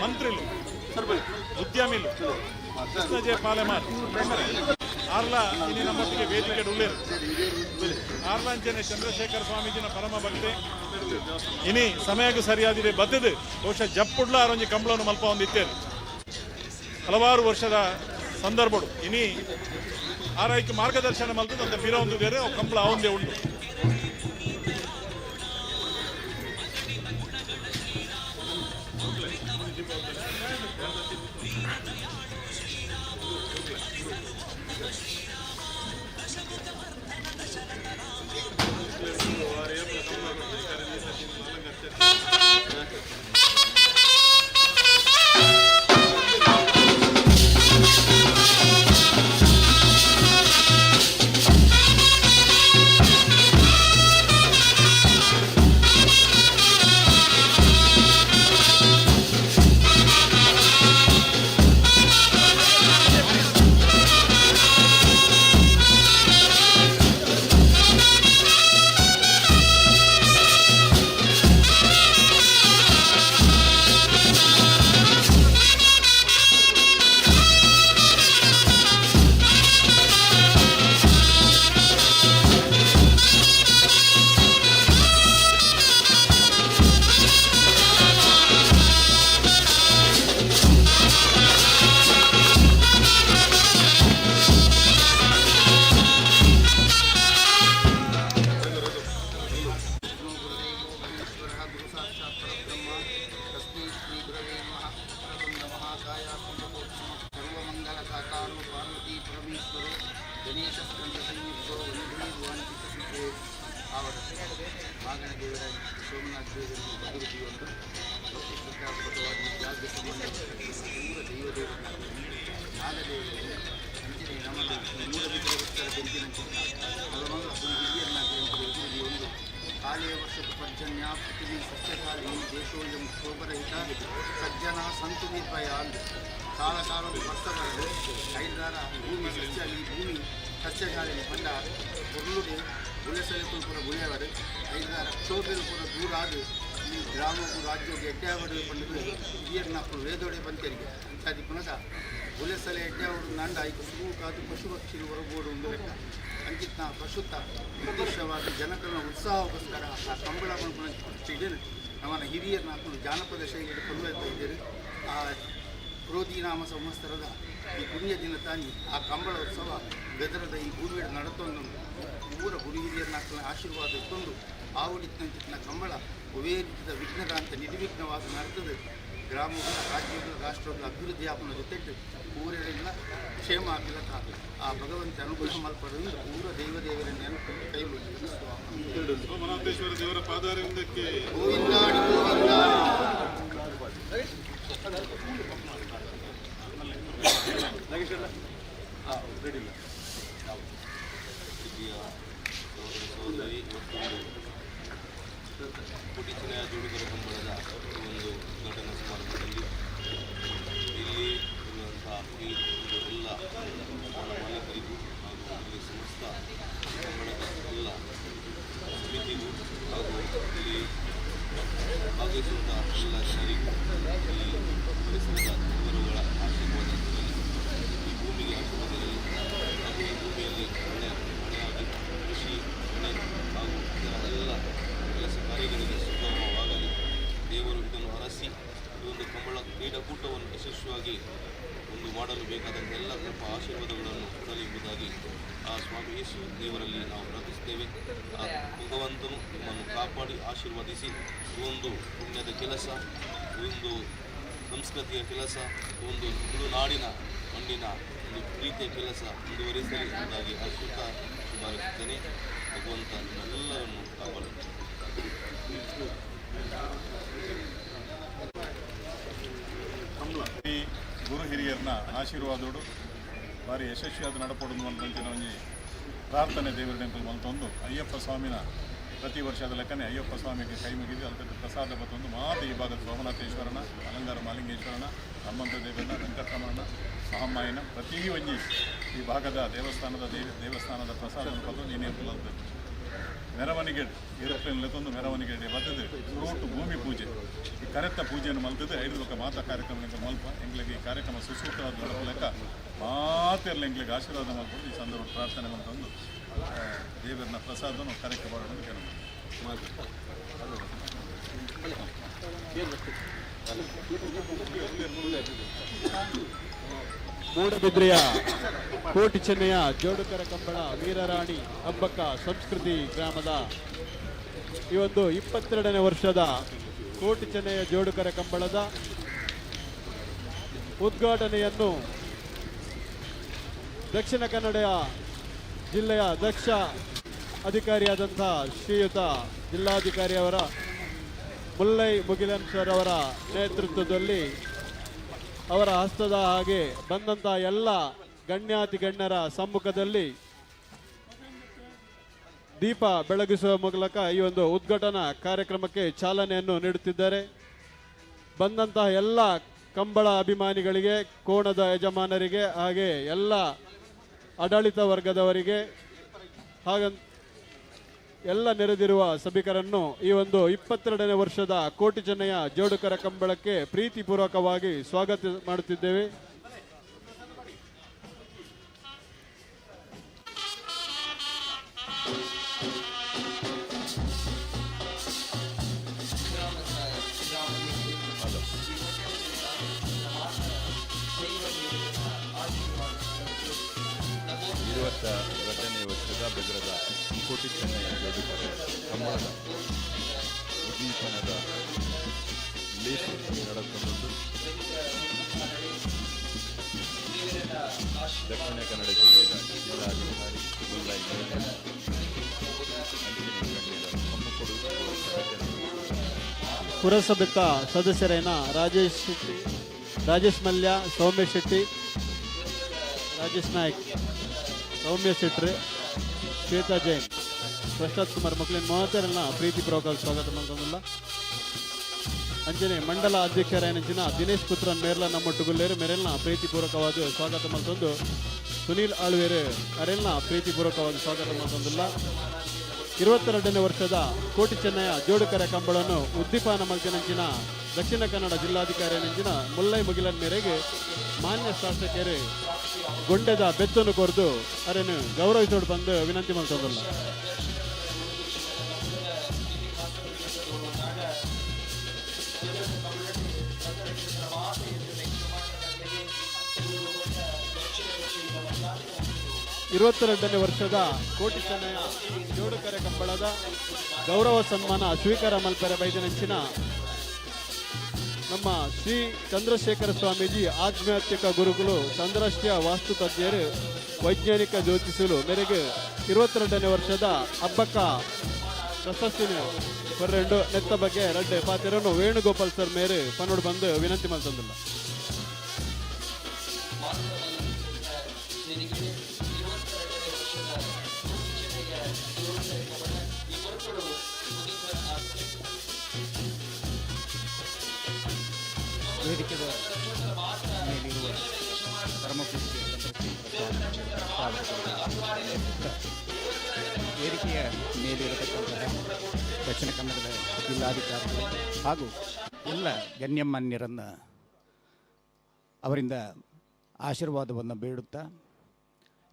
ಮಂತ್ರಿಗಳು ಉದ್ಯಮಿಗಳು ಕೃಷ್ಣ ಜೆ ಪಾಲೆಮಾರ್ ಆರ್ಲ ಇನಿ ನಮ್ಮೊಟ್ಟಿಗೆ ವೇದಿಕೆ ಉಳ್ಳೇರು ಆರ್ಲಾಂಚನೆ ಚಂದ್ರಶೇಖರ ಸ್ವಾಮೀಜಿನ ಪರಮ ಭಕ್ತಿ ಇನಿ ಸಮಯಕ್ಕೆ ಸರಿಯಾದಿದೆ ಬದ್ದದು ಬಹುಶಃ ಜಪ್ಪುಡ್ಲ ಆರೊಂಜಿ ಕಂಬಳವನ್ನು ಮಲ್ಪ ಹೊಂದಿತ್ತೇನೆ ಹಲವಾರು ವರ್ಷದ ಸಂದರ್ಭಗಳು ಇನಿ ಆರೈಕೆ ಮಾರ್ಗದರ್ಶನ ಮಲ್ತದ್ದು ಅಂತ ಬೀರ ಒಂದು ಬೇರೆ ಕಂಬಳ ಅವಂದೇ ಉಂಟು ಸೋಮನಾಥ ದೇವರಿಗೆ ಅಭಿವೃದ್ಧಿ ಒಂದು ಪ್ರತಿಷ್ಠಾತ್ಮಕವಾಗಿ ಜಾಗ್ಯ ಸಂಬಂಧ ದೈವದೇವರು ನಾಗದೇವರಿಗೆ ಅಂಚನೆ ನಮ್ಮದು ಮೂಲ ವಿಗ್ರಹಸ್ಥರ ಬೆಂಕಿನಂಚಿನ ಹಲವಾರು ಹಿರಿಯರನ್ನಾಗಿ ಅಭಿವೃದ್ಧಿ ಒಂದು ಕಾಲಿಯ ವರ್ಷದ ಪರ್ಜನ್ಯ ಪೃಥ್ವಿ ಸಸ್ಯಕಾಲಿ ದೇಶೋಯಂ ಶೋಭರಹಿತ ಸಜ್ಜನ ಸಂತು ನಿರ್ಭಯ ಅಂದು ಕಾಲ ಕಾಲದ ವರ್ಷಗಳು ಐದಾರ ಭೂಮಿ ಸಸ್ಯ ಈ ಭೂಮಿ ಸಸ್ಯಶಾಲೆಯಲ್ಲಿ ಪಂಡ ಉರುಳುಡೆ ಗುಳೆಸಲೆಕ್ಕೂ ಕೂಡ ಗುಳೆಯವರು ಐದಾರ ಕ್ಷೋಭೆಲು ಕೂಡ ದೂರ ಆದು ಈ ಗ್ರಾಮಕ್ಕೂ ರಾಜ್ಯಕ್ಕೆ ಎಡ್ಡೆಯಾವಡು ಪಂಡಿತು ಹಿರಿಯರ್ನಪ್ಪು ವೇದೋಡೆ ಬಂತರಿಗೆ ಅಂಚಾದಿ ಪುನಃ ಗುಳೆಸಲೆ ಎಡ್ಡೆಯಾವಡು ನಂಡ ಐದು ಸುರು ಕಾದು ಪಶು ಪಕ್ಷಿಗಳು ಹೊರಗೋಡು ಒಂದು ಲೆಕ್ಕ ಅಂಕಿತ್ ನಾ ಪ್ರಸುತ್ತ ನಿರ್ದಿಷ್ಟವಾಗಿ ಜನಕರನ್ನ ಉತ್ಸಾಹಕ್ಕೋಸ್ಕರ ಆ ಕಂಬಳವನ್ನು ಪುನಃ ನಮ್ಮನ್ನು ಹಿರಿಯರನ್ನ ಹಾಕೊಂಡು ಜಾನಪದ ಶೈಲಿಯಲ್ಲಿ ಕೊಂಡೊಯ್ತಾ ಇದ್ದಾರೆ ಆ ಕ್ರೋಧಿನಾಮ ಸಂವತ್ಸರದ ಈ ಪುಣ್ಯ ದಿನ ತಾನಿ ಆ ಕಂಬಳ ಉತ್ಸವ ಬೆದರದ ಈ ಭೂಮಿಯ ನಡತೊಂದು ಊರ ಗುರು ಹಿರಿಯರನ್ನ ಹಾಕಿನ ಆಶೀರ್ವಾದ ಇಟ್ಕೊಂಡು ಆವಡಿತಂಚಿನ ಕಂಬಳ ಉವೇರಿಸಿದ ವಿಘ್ನದ ಅಂತ ನಿರ್ವಿಘ್ನವಾಗಿ ನಡೆತದೆ. ಗ್ರಾಮಗಳ ರಾಜ್ಯಗಳ ರಾಷ್ಟ್ರಗಳ ಅಭಿವೃದ್ಧಿ ಆಪನ ಜೊತೆಟ್ಟು ಊರಿನ ಕ್ಷೇಮ ಆಗಲಕ್ಕ ಆ ಭಗವಂತ ಅನುಗ್ರಹ ಮಲ್ಪಡೋದ್ರಿಂದ ಊರ ದೇವರ ನೆನಪು ಕೈ ಸೋಮನಾಥೇಶ್ವರ ದೇವರ ಪಾದಾರವಿಂದಕ್ಕೆ ಗೋವಿಂದಾಡಿ ಗೋವಿಂದ. ಕೋಟಿ ಚಿನ್ನಯ ಜೋಡುಗರ ಕಂಬಳದ ಒಂದು ಉದ್ಘಾಟನಾ ಸಮಾರಂಭದಲ್ಲಿ ಇಲ್ಲಿ ಇರುವಂತಹ ಈ ಎಲ್ಲ ಮಾಲೀಕರಿಗೂ ಹಾಗೂ ಇಲ್ಲಿ ಸಮಸ್ತ ಕಂಬಳದ ಎಲ್ಲ ಸಮಿತಿಗೂ ಹಾಗೂ ಇಲ್ಲಿ ಭಾಗವಹಿಸುವಂತಹ ಎಲ್ಲ ಶರಿಗೂ ಈ ಪರಿಸರದ ದೇವರುಗಳ ಆಶೀರ್ವಾದದಲ್ಲಿ ಈ ಭೂಮಿಗೆ ಆಶೀರ್ವಾದದಲ್ಲಿ ಹಾಗೂ ಈ ಭೂಮಿಯಲ್ಲಿ ಮಳೆಯಾಗಿ ಕೃಷಿ ಮಳೆ ಹಾಗೂ ಇದರ ಎಲ್ಲ ಕೆಲಸ ಕಾರ್ಯಗಳಿಗೆ ಸುಗಮವಾಗಲಿ ದೇವರು ಇದನ್ನು ಹರಸಿ ಈ ಒಂದು ಕಂಬಳ ಕ್ರೀಡಾಕೂಟವನ್ನು ಯಶಸ್ವಿಯಾಗಿ ಒಂದು ಮಾಡಲು ಬೇಕಾದಂಥ ಎಲ್ಲ ಕೃಪಾ ಆಶೀರ್ವಾದಗಳನ್ನು ಕೊಡಲೆಂಬುದಾಗಿ ಆ ಸ್ವಾಮಿ ಯೇಸು ದೇವರಲ್ಲಿ ನಾವು ಪ್ರಾರ್ಥಿಸುತ್ತೇವೆ. ಆ ಭಗವಂತನು ನಿಮ್ಮನ್ನು ಕಾಪಾಡಿ ಆಶೀರ್ವದಿಸಿ ಈ ಒಂದು ಪುಣ್ಯದ ಕೆಲಸ, ಈ ಒಂದು ಸಂಸ್ಕೃತಿಯ ಕೆಲಸ, ಈ ಒಂದು ತುಳುನಾಡಿನ ಮಣ್ಣಿನ ಒಂದು ಪ್ರೀತಿಯ ಕೆಲಸ ಮುಂದುವರಿಸಲಿ ಎಂಬುದಾಗಿ ಆಶಿಸುತ್ತಾ ಭಾವಿಸುತ್ತೇನೆ. ಭಗವಂತ ನಿಮ್ಮೆಲ್ಲರನ್ನು ಕಾಪಾಡಲಿ. ಈ ಗುರು ಹಿರಿಯರನ್ನ ಆಶೀರ್ವಾದೋಡು ಭಾರಿ ಯಶಸ್ವಿಯಾದ ನಡಪಡುವುದು ಅಂತಂಚಿನ ಒಂಜಿ ಪ್ರಾರ್ಥನೆ ದೇವರ ಟೆಂಪಲ್ ಮಲ್ತೊಂದು ಅಯ್ಯಪ್ಪ ಸ್ವಾಮಿನ ಪ್ರತಿ ವರ್ಷದ ಲೆಕ್ಕನೆ ಅಯ್ಯಪ್ಪ ಸ್ವಾಮಿಗೆ ಕೈ ಮುಗಿದು ಅಲ್ತದ್ದು ಪ್ರಸಾದ ಬತ್ತೊಂದು ಮಾತು ಈ ಭಾಗದ ಸೋಮನಾಥೇಶ್ವರನ, ಅಲಂಗಾರ ಮಾಲಿಂಗೇಶ್ವರನ, ಹನುಮಂತ ದೇವರನ್ನ, ವೆಂಕಟರಮಣ, ಮಹಾಮಾಯಿನ ಪ್ರತಿ ಒಂಜಿ ಈ ಭಾಗದ ದೇವಸ್ಥಾನದ ಪ್ರಸಾದವನ್ನು ಪತ್ತೊಂದು ಇನ್ನೇ ಪುಲದ್ದು ಮೆರವಣಿಗೆ ಏರೋಪ್ಲೇನ್ ಲೆತ್ತೊಂದು ಮೆರವಣಿಗೆ ಬರ್ತದೆ ಫ್ರೂಟ್ ಭೂಮಿ ಪೂಜೆ ಈ ಕರೆಕ್ಟ ಪೂಜೆಯನ್ನು ಮಲ್ತದೆ. 5 ಲೋಕ ಮಾತಾ ಕಾರ್ಯಕ್ರಮದಿಂದ ಮಲ್ಪ ಎಂಗ್ಲಿಗೆ ಈ ಕಾರ್ಯಕ್ರಮ ಸುಸೂತ್ರವಾದ ಲೆಕ್ಕ ಮಾತೆಲ್ಲ ಎಂಗ್ಲಿಗೆ ಆಶೀರ್ವಾದ ಮಾಡ್ಕೊಂಡು ಈ ಸಂದರ್ಭ ಪ್ರಾರ್ಥನೆ ಮಾಡ್ಕೊಂಡು ದೇವರನ್ನ ಪ್ರಸಾದವನ್ನು ಕಾರ್ಯಕ್ರಮ ಮಾಡೋದು ಕೆಲವು ಮೂಡಬಿದ್ರೆಯ ಕೋಟಿ ಚೆನ್ನಯ್ಯ ಜೋಡುಕರ ಕಂಬಳ ವೀರರಾಣಿ ಹಬ್ಬಕ್ಕ ಸಂಸ್ಕೃತಿ ಗ್ರಾಮದ ಈ ಒಂದು 22ನೇ ವರ್ಷದ ಕೋಟಿ ಚೆನ್ನಯ್ಯ ಜೋಡುಕರ ಕಂಬಳದ ಉದ್ಘಾಟನೆಯನ್ನು ದಕ್ಷಿಣ ಕನ್ನಡ ಜಿಲ್ಲೆಯ ದಕ್ಷ ಅಧಿಕಾರಿಯಾದಂಥ ಶ್ರೀಯುತ ಜಿಲ್ಲಾಧಿಕಾರಿಯವರ ಮುಲ್ಲೈ ಮುಗಿಲನ್ ಸರ್ ಅವರ ನೇತೃತ್ವದಲ್ಲಿ ಅವರ ಹಸ್ತದ ಹಾಗೆ ಬಂದಂಥ ಎಲ್ಲ ಗಣ್ಯಾತಿ ಗಣ್ಯರ ಸಮ್ಮುಖದಲ್ಲಿ ದೀಪ ಬೆಳಗಿಸುವ ಮೂಲಕ ಈ ಒಂದು ಉದ್ಘಾಟನಾ ಕಾರ್ಯಕ್ರಮಕ್ಕೆ ಚಾಲನೆಯನ್ನು ನೀಡುತ್ತಿದ್ದಾರೆ. ಬಂದಂತಹ ಎಲ್ಲ ಕಂಬಳ ಅಭಿಮಾನಿಗಳಿಗೆ, ಕೋಣದ ಯಜಮಾನರಿಗೆ, ಹಾಗೆ ಎಲ್ಲ ಆಡಳಿತ ವರ್ಗದವರಿಗೆ ಹಾಗ ಎಲ್ಲ ನೆರೆದಿರುವ ಸಭಿಕರನ್ನು ಈ ಒಂದು 22ನೇ ವರ್ಷದ ಕೋಟಿ ಚೆನ್ನಯ್ಯ ಜೋಡುಕರ ಕಂಬಳಕ್ಕೆ ಪ್ರೀತಿಪೂರ್ವಕವಾಗಿ ಸ್ವಾಗತ ಮಾಡುತ್ತಿದ್ದೇವೆ. ಎರಡನೇ ವರ್ಷದ ಬೆದರದ ಕೋಟಿ ಚೆನ್ನಯ್ಯ ಜೋಡುಕರ ಕಂಬಳದ ಉದ್ದೀಪನದ ಲೇಖಿ ನಡೆದುಕೊಂಡು ದಕ್ಷಿಣ ಕನ್ನಡ ಜಿಲ್ಲೆಯ ಜಿಲ್ಲಾಧಿಕಾರಿ ಮುಲ್ಲೈ ಮುಗಿಲನ್ ಪುರಸಭೆತ ಸದಸ್ಯರಾದ ರಾಜೇಶ್ ಮಲ್ಯ, ಸೌಮ್ಯ ಶೆಟ್ಟಿ, ರಾಜೇಶ್ ನಾಯ್ಕ್, ಸೌಮ್ಯ ಶೆಟ್ಟಿ, ಶ್ವೇತಾ ಜೈನ್, ಪ್ರಸಾದ್ ಕುಮಾರ್ ಮಕ್ಕಳಿನ ಮಹತ್ತರನ್ನ ಪ್ರೀತಿಪೂರ್ವಕ ಸ್ವಾಗತ ಮಾಡ್ಕೊಂಡಿಲ್ಲ. ಅಂಜನೆ ಮಂಡಲ ಅಧ್ಯಕ್ಷರಾಯನ ದಿನೇಶ್ ಪುತ್ರನ್ ಮೇರ್ಲ ನಮ್ಮೊಟ್ಟುಗುಲ್ಲೇರು ಮೇರೆಲ್ನ ಪ್ರೀತಿಪೂರ್ವಕವಾದ ಸ್ವಾಗತ ಮಾಡ್ಕೊಂಡು ಸುನೀಲ್ ಆಳ್ವೇರು ಅರೆಲ್ನ ಪ್ರೀತಿಪೂರ್ವಕವಾದ ಸ್ವಾಗತ ಮಾಡ್ಕೊಂಡಿಲ್ಲ. 22ನೇ ವರ್ಷದ ಕೋಟಿ ಚೆನ್ನಯ್ಯ ಜೋಡುಕರ ಕಂಬಳನ್ನು ಉದ್ದೀಪನ ಮಲ್ತಿನಂಚಿನ ದಕ್ಷಿಣ ಕನ್ನಡ ಜಿಲ್ಲಾಧಿಕಾರಿ ನಂಚಿನ ಮುಲ್ಲೈ ಮುಗಿಲನ್ ಮೇರೆಗೆ ಮಾನ್ಯ ಶಾಸಕರು ಗೊಂಡೆದ ಬೆತ್ತನ್ನು ಕೊರೆದು ಅವರನ್ನು ಗೌರವಿಸೋಡು ಬಂದು ವಿನಂತಿ ಮಾಡ್ತದಲ್ಲ. 22ನೇ ವರ್ಷದ ಕೋಟಿ ಚೆನ್ನಯ ಜೋಡುಕರೆ ಕಂಬಳದ ಗೌರವ ಸನ್ಮಾನ ಸ್ವೀಕಾರ ಮಲ್ಪೆರೆ ಬೈದನಂಚಿನ ನಮ್ಮ ಶ್ರೀ ಚಂದ್ರಶೇಖರ ಸ್ವಾಮೀಜಿ ಆಧ್ಯಾತ್ಮಿಕ ಗುರುಗಳು ಚಂದ್ರಾಷ್ಟ್ರೀಯ ವಾಸ್ತು ತಜ್ಞರು ವೈಜ್ಞಾನಿಕ ಜ್ಯೋತಿಸಲು ಮೇರೆಗೆ 22ನೇ ವರ್ಷದ ಹಬ್ಬಕ್ಕ ಪ್ರಶಸ್ತಿನ ಬರೆಂಡು ನೆತ್ತ ಬಗ್ಗೆ ರೆಡ್ಡೆ ಪಾತ್ರನು ವೇಣುಗೋಪಾಲ್ ಸರ್ ಮೇರೆ ಪನ್ನೋಡು ಬಂದು ವಿನಂತಿ ಮಾಡ್ತಂದಿಲ್ಲ. ವೇದಿಕೆಯ ಮೇಲಿರುವ ಪರಮಪೂಜ್ಯ ವೇದಿಕೆಯ ಮೇಲಿರತಕ್ಕಂತಹ ದಕ್ಷಿಣ ಕನ್ನಡದ ಜಿಲ್ಲಾಧಿಕಾರಿಗಳು ಹಾಗೂ ಎಲ್ಲ ಗಣ್ಯಮಾನ್ಯರನ್ನು ಅವರಿಂದ ಆಶೀರ್ವಾದವನ್ನು ಬೇಡುತ್ತಾ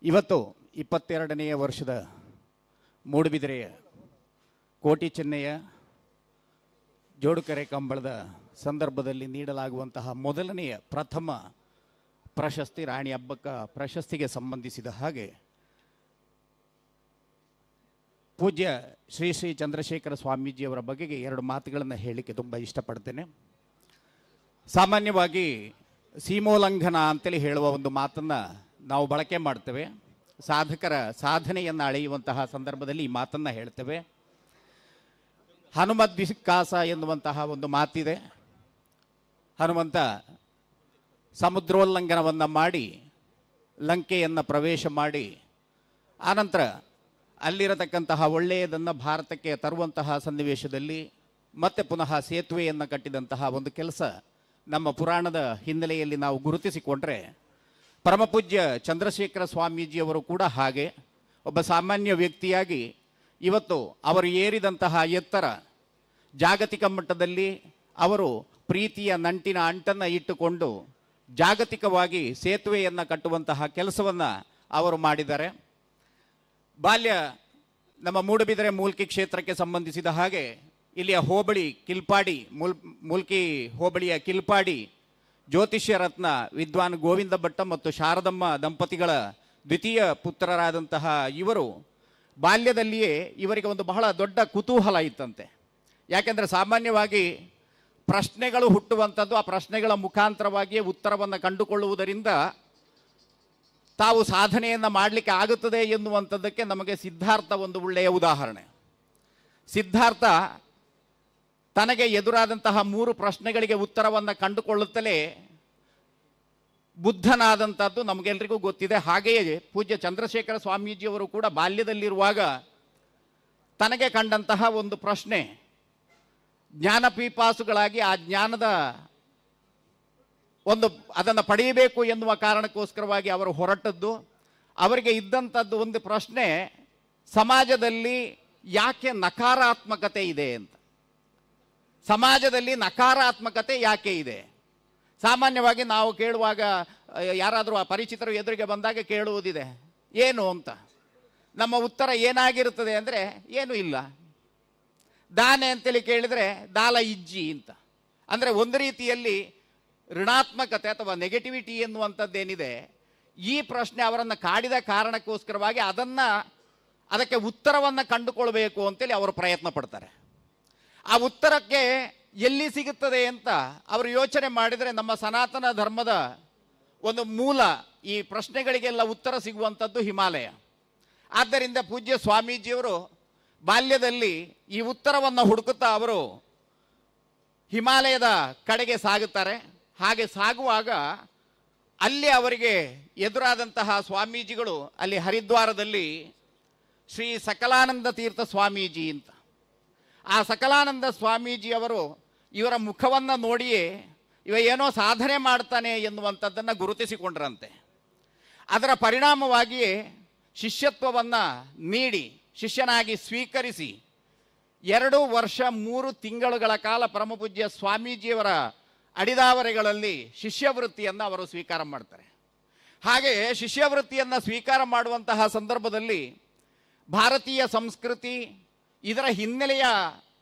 ಇವತ್ತು 22ನೇ ವರ್ಷದ ಮೂಡುಬಿದಿರೆಯ ಕೋಟಿ ಚೆನ್ನಯ್ಯ ಜೋಡುಕರೆ ಕಂಬಳದ ಸಂದರ್ಭದಲ್ಲಿ ನೀಡಲಾಗುವಂತಹ ಮೊದಲನೆಯ ಪ್ರಥಮ ಪ್ರಶಸ್ತಿ ರಾಣಿ ಹಬ್ಬಕ್ಕ ಪ್ರಶಸ್ತಿಗೆ ಸಂಬಂಧಿಸಿದ ಹಾಗೆ ಪೂಜ್ಯ ಶ್ರೀ ಶ್ರೀ ಚಂದ್ರಶೇಖರ ಸ್ವಾಮೀಜಿಯವರ ಬಗೆಗೆ 2 ಮಾತುಗಳನ್ನು ಹೇಳಲಿಕ್ಕೆ ತುಂಬ ಇಷ್ಟಪಡ್ತೇನೆ. ಸಾಮಾನ್ಯವಾಗಿ ಸೀಮೋಲ್ಲಂಘನ ಅಂತೇಳಿ ಹೇಳುವ ಒಂದು ಮಾತನ್ನು ನಾವು ಬಳಕೆ ಮಾಡ್ತೇವೆ. ಸಾಧಕರ ಸಾಧನೆಯನ್ನು ಅಳೆಯುವಂತಹ ಸಂದರ್ಭದಲ್ಲಿ ಈ ಮಾತನ್ನು ಹೇಳ್ತೇವೆ. ಹನುಮದ್ವಿಕಾಸ ಎನ್ನುವಂತಹ ಒಂದು ಮಾತಿದೆ. ಹನುಮಂತ ಸಮುದ್ರೋಲ್ಲಂಘನವನ್ನು ಮಾಡಿ ಲಂಕೆಯನ್ನು ಪ್ರವೇಶ ಮಾಡಿ ಆನಂತರ ಅಲ್ಲಿರತಕ್ಕಂತಹ ಒಳ್ಳೆಯದನ್ನು ಭಾರತಕ್ಕೆ ತರುವಂತಹ ಸನ್ನಿವೇಶದಲ್ಲಿ ಮತ್ತೆ ಪುನಃ ಸೇತುವೆಯನ್ನು ಕಟ್ಟಿದಂತಹ ಒಂದು ಕೆಲಸ ನಮ್ಮ ಪುರಾಣದ ಹಿನ್ನೆಲೆಯಲ್ಲಿ ನಾವು ಗುರುತಿಸಿಕೊಂಡ್ರೆ ಪರಮಪೂಜ್ಯ ಚಂದ್ರಶೇಖರ ಸ್ವಾಮೀಜಿಯವರು ಕೂಡ ಹಾಗೆ ಒಬ್ಬ ಸಾಮಾನ್ಯ ವ್ಯಕ್ತಿಯಾಗಿ ಇವತ್ತು ಅವರು ಏರಿದಂತಹ ಎತ್ತರ ಜಾಗತಿಕ ಮಟ್ಟದಲ್ಲಿ ಅವರು ಪ್ರೀತಿಯ ನಂಟಿನ ಅಂಟನ್ನು ಇಟ್ಟುಕೊಂಡು ಜಾಗತಿಕವಾಗಿ ಸೇತುವೆಯನ್ನು ಕಟ್ಟುವಂತಹ ಕೆಲಸವನ್ನು ಅವರು ಮಾಡಿದ್ದಾರೆ. ಬಾಲ್ಯ ನಮ್ಮ ಮೂಡುಬಿದಿರೆ ಮೂಲ್ಕಿ ಕ್ಷೇತ್ರಕ್ಕೆ ಸಂಬಂಧಿಸಿದ ಹಾಗೆ ಇಲ್ಲಿಯ ಹೋಬಳಿ ಕಿಲ್ಪಾಡಿ ಮೂಲ್ಕಿ ಹೋಬಳಿಯ ಕಿಲ್ಪಾಡಿ ಜ್ಯೋತಿಷ್ಯ ರತ್ನ ವಿದ್ವಾನ್ ಗೋವಿಂದ ಭಟ್ಟ ಮತ್ತು ಶಾರದಮ್ಮ ದಂಪತಿಗಳ ದ್ವಿತೀಯ ಪುತ್ರರಾದಂತಹ ಇವರು ಬಾಲ್ಯದಲ್ಲಿಯೇ ಇವರಿಗೆ ಒಂದು ಬಹಳ ದೊಡ್ಡ ಕುತೂಹಲ ಇತ್ತಂತೆ. ಯಾಕೆಂದರೆ ಸಾಮಾನ್ಯವಾಗಿ ಪ್ರಶ್ನೆಗಳು ಹುಟ್ಟುವಂಥದ್ದು ಆ ಪ್ರಶ್ನೆಗಳ ಮುಖಾಂತರವಾಗಿಯೇ ಉತ್ತರವನ್ನು ಕಂಡುಕೊಳ್ಳುವುದರಿಂದ ತಾವು ಸಾಧನೆಯನ್ನು ಮಾಡಲಿಕ್ಕೆ ಆಗುತ್ತದೆ ಎನ್ನುವಂಥದ್ದಕ್ಕೆ ನಮಗೆ ಸಿದ್ಧಾರ್ಥ ಒಂದು ಒಳ್ಳೆಯ ಉದಾಹರಣೆ. ಸಿದ್ಧಾರ್ಥ ತನಗೆ ಎದುರಾದಂತಹ 3 ಪ್ರಶ್ನೆಗಳಿಗೆ ಉತ್ತರವನ್ನು ಕಂಡುಕೊಳ್ಳುತ್ತಲೇ ಬುದ್ಧನಾದಂಥದ್ದು ನಮಗೆಲ್ಲರಿಗೂ ಗೊತ್ತಿದೆ. ಹಾಗೆಯೇ ಪೂಜ್ಯ ಚಂದ್ರಶೇಖರ ಸ್ವಾಮೀಜಿಯವರು ಕೂಡ ಬಾಲ್ಯದಲ್ಲಿರುವಾಗ ತನಗೆ ಕಂಡಂತಹ ಒಂದು ಪ್ರಶ್ನೆ, ಜ್ಞಾನಪೀಪಾಸುಗಳಾಗಿ ಆ ಜ್ಞಾನದ ಅದನ್ನು ಪಡೆಯಬೇಕು ಎನ್ನುವ ಕಾರಣಕ್ಕೋಸ್ಕರವಾಗಿ ಅವರು ಹೊರಟದ್ದು. ಅವರಿಗೆ ಇದ್ದಂಥದ್ದು ಒಂದು ಪ್ರಶ್ನೆ, ಸಮಾಜದಲ್ಲಿ ಯಾಕೆ ನಕಾರಾತ್ಮಕತೆ ಇದೆ ಅಂತ. ಸಮಾಜದಲ್ಲಿ ನಕಾರಾತ್ಮಕತೆ ಯಾಕೆ ಇದೆ? ಸಾಮಾನ್ಯವಾಗಿ ನಾವು ಕೇಳುವಾಗ ಯಾರಾದರೂ ಅಪರಿಚಿತರು ಎದುರಿಗೆ ಬಂದಾಗ ಕೇಳುವುದಿದೆ, ಏನು ಅಂತ. ನಮ್ಮ ಉತ್ತರ ಏನಾಗಿರುತ್ತದೆ ಅಂದರೆ ಏನೂ ಇಲ್ಲ. ದಾನೆ ಅಂತೇಳಿ ಕೇಳಿದರೆ ದಾಲ ಇಜ್ಜಿ ಅಂತ. ಅಂದರೆ ಒಂದು ರೀತಿಯಲ್ಲಿ ಋಣಾತ್ಮಕತೆ ಅಥವಾ ನೆಗೆಟಿವಿಟಿ ಎನ್ನುವಂಥದ್ದೇನಿದೆ, ಈ ಪ್ರಶ್ನೆ ಅವರನ್ನು ಕಾಡಿದ ಕಾರಣಕ್ಕೋಸ್ಕರವಾಗಿ ಅದಕ್ಕೆ ಉತ್ತರವನ್ನು ಕಂಡುಕೊಳ್ಬೇಕು ಅಂತೇಳಿ ಅವರು ಪ್ರಯತ್ನ ಪಡ್ತಾರೆ. ಆ ಉತ್ತರಕ್ಕೆ ಎಲ್ಲಿ ಸಿಗುತ್ತದೆ ಅಂತ ಅವರು ಯೋಚನೆ ಮಾಡಿದರೆ ನಮ್ಮ ಸನಾತನ ಧರ್ಮದ ಒಂದು ಮೂಲ, ಈ ಪ್ರಶ್ನೆಗಳಿಗೆಲ್ಲ ಉತ್ತರ ಸಿಗುವಂಥದ್ದು ಹಿಮಾಲಯ. ಆದ್ದರಿಂದ ಪೂಜ್ಯ ಸ್ವಾಮೀಜಿಯವರು ಬಾಲ್ಯದಲ್ಲಿ ಈ ಉತ್ತರವನ್ನು ಹುಡುಕುತ್ತಾ ಅವರು ಹಿಮಾಲಯದ ಕಡೆಗೆ ಸಾಗುತ್ತಾರೆ. ಹಾಗೆ ಸಾಗುವಾಗ ಅಲ್ಲಿ ಅವರಿಗೆ ಎದುರಾದಂತಹ ಸ್ವಾಮೀಜಿಗಳು ಅಲ್ಲಿ ಹರಿದ್ವಾರದಲ್ಲಿ ಶ್ರೀ ಸಕಲಾನಂದ ತೀರ್ಥ ಸ್ವಾಮೀಜಿ ಅಂತ. ಆ ಸಕಲಾನಂದ ಸ್ವಾಮೀಜಿಯವರು ಇವರ ಮುಖವನ್ನು ನೋಡಿಯೇ ಇವ ಏನೋ ಸಾಧನೆ ಮಾಡ್ತಾನೆ ಎನ್ನುವಂಥದ್ದನ್ನು ಗುರುತಿಸಿಕೊಂಡ್ರಂತೆ. ಅದರ ಪರಿಣಾಮವಾಗಿಯೇ ಶಿಷ್ಯತ್ವವನ್ನು ನೀಡಿ ಶಿಷ್ಯನಾಗಿ ಸ್ವೀಕರಿಸಿ 2 ವರ್ಷ 3 ತಿಂಗಳುಗಳ ಕಾಲ ಪರಮಪೂಜ್ಯ ಸ್ವಾಮೀಜಿಯವರ ಅಡಿದಾವರೆಗಳಲ್ಲಿ ಶಿಷ್ಯವೃತ್ತಿಯನ್ನು ಅವರು ಸ್ವೀಕಾರ ಮಾಡ್ತಾರೆ. ಹಾಗೆ ಶಿಷ್ಯವೃತ್ತಿಯನ್ನು ಸ್ವೀಕಾರ ಮಾಡುವಂತಹ ಸಂದರ್ಭದಲ್ಲಿ ಭಾರತೀಯ ಸಂಸ್ಕೃತಿ ಇದರ ಹಿನ್ನೆಲೆಯ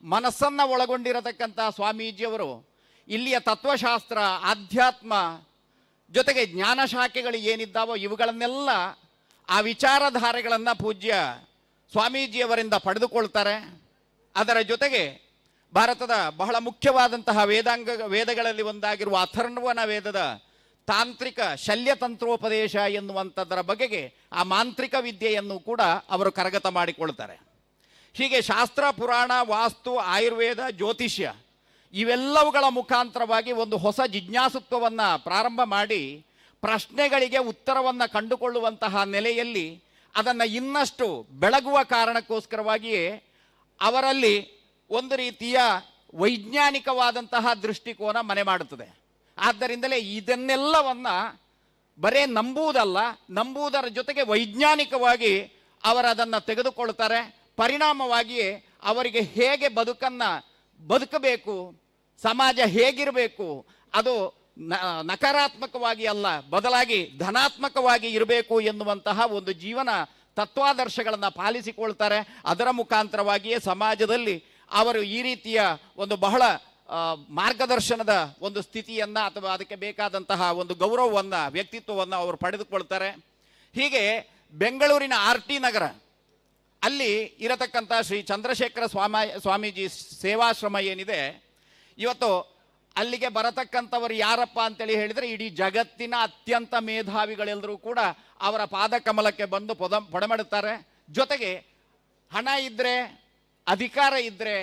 ಮನಸ್ಸನ್ನು ಒಳಗೊಂಡಿರತಕ್ಕಂಥ ಸ್ವಾಮೀಜಿಯವರು ಇಲ್ಲಿಯ ತತ್ವಶಾಸ್ತ್ರ, ಆಧ್ಯಾತ್ಮ ಜೊತೆಗೆ ಜ್ಞಾನ ಶಾಖೆಗಳು ಏನಿದ್ದಾವೋ ಇವುಗಳನ್ನೆಲ್ಲ ಆ ವಿಚಾರಧಾರೆಗಳನ್ನು ಪೂಜ್ಯ ಸ್ವಾಮೀಜಿಯವರಿಂದ ಪಡೆದುಕೊಳ್ತಾರೆ. ಅದರ ಜೊತೆಗೆ ಭಾರತದ ಬಹಳ ಮುಖ್ಯವಾದಂತಹ ವೇದಗಳಲ್ಲಿ ಒಂದಾಗಿರುವ ಅಥರ್ವಣ ವೇದದ ತಾಂತ್ರಿಕ ಶಲ್ಯತಂತ್ರೋಪದೇಶ ಎನ್ನುವಂಥದ್ದರ ಬಗೆಗೆ ಆ ಮಾಂತ್ರಿಕ ವಿದ್ಯೆಯನ್ನು ಕೂಡ ಅವರು ಕರಗತ ಮಾಡಿಕೊಳ್ತಾರೆ. ಹೀಗೆ ಶಾಸ್ತ್ರ, ಪುರಾಣ, ವಾಸ್ತು, ಆಯುರ್ವೇದ, ಜ್ಯೋತಿಷ್ಯ ಇವೆಲ್ಲವುಗಳ ಮುಖಾಂತರವಾಗಿ ಒಂದು ಹೊಸ ಜಿಜ್ಞಾಸುತ್ವವನ್ನು ಪ್ರಾರಂಭ ಮಾಡಿ ಪ್ರಶ್ನೆಗಳಿಗೆ ಉತ್ತರವನ್ನು ಕಂಡುಕೊಳ್ಳುವಂತಹ ನೆಲೆಯಲ್ಲಿ ಅದನ್ನು ಇನ್ನಷ್ಟು ಬೆಳಗುವ ಕಾರಣಕ್ಕೋಸ್ಕರವಾಗಿಯೇ ಅವರಲ್ಲಿ ಒಂದು ರೀತಿಯ ವೈಜ್ಞಾನಿಕವಾದಂತಹ ದೃಷ್ಟಿಕೋನ ಮನೆ ಮಾಡುತ್ತದೆ. ಆದ್ದರಿಂದಲೇ ಇದನ್ನೆಲ್ಲವನ್ನು ಬರೇ ನಂಬುವುದಲ್ಲ, ನಂಬುವುದರ ಜೊತೆಗೆ ವೈಜ್ಞಾನಿಕವಾಗಿ ಅವರದನ್ನು ತೆಗೆದುಕೊಳ್ತಾರೆ. ಪರಿಣಾಮವಾಗಿಯೇ ಅವರಿಗೆ ಹೇಗೆ ಬದುಕಬೇಕು, ಸಮಾಜ ಹೇಗಿರಬೇಕು, ಅದು ನಕಾರಾತ್ಮಕವಾಗಿ ಅಲ್ಲ, ಬದಲಾಗಿ ಧನಾತ್ಮಕವಾಗಿ ಇರಬೇಕು ಎನ್ನುವಂತಹ ಒಂದು ಜೀವನ ತತ್ವಾದರ್ಶಗಳನ್ನು ಪಾಲಿಸಿಕೊಳ್ತಾರೆ. ಅದರ ಮುಖಾಂತರವಾಗಿಯೇ ಸಮಾಜದಲ್ಲಿ ಅವರು ಈ ರೀತಿಯ ಒಂದು ಬಹಳ ಮಾರ್ಗದರ್ಶನದ ಒಂದು ಸ್ಥಿತಿಯನ್ನು ಅಥವಾ ಅದಕ್ಕೆ ಬೇಕಾದಂತಹ ಒಂದು ಗೌರವವನ್ನು, ವ್ಯಕ್ತಿತ್ವವನ್ನು ಅವರು ಪಡೆದುಕೊಳ್ತಾರೆ. ಹೀಗೆ ಬೆಂಗಳೂರಿನ RT ನಗರ ಅಲ್ಲಿ ಇರತಕ್ಕಂಥ ಶ್ರೀ ಚಂದ್ರಶೇಖರ ಸ್ವಾಮೀಜಿ ಸೇವಾಶ್ರಮ ಏನಿದೆ, ಇವತ್ತು ಅಲ್ಲಿಗೆ ಬರತಕ್ಕಂಥವರು ಯಾರಪ್ಪ ಅಂತೇಳಿ ಹೇಳಿದರೆ ಇಡೀ ಜಗತ್ತಿನ ಅತ್ಯಂತ ಮೇಧಾವಿಗಳೆಲ್ಲರೂ ಕೂಡ ಅವರ ಪಾದಕಮಲಕ್ಕೆ ಬಂದು ಪೊಡಮಡುತ್ತಾರೆ. ಜೊತೆಗೆ ಹಣ ಇದ್ದರೆ, ಅಧಿಕಾರ ಇದ್ದರೆ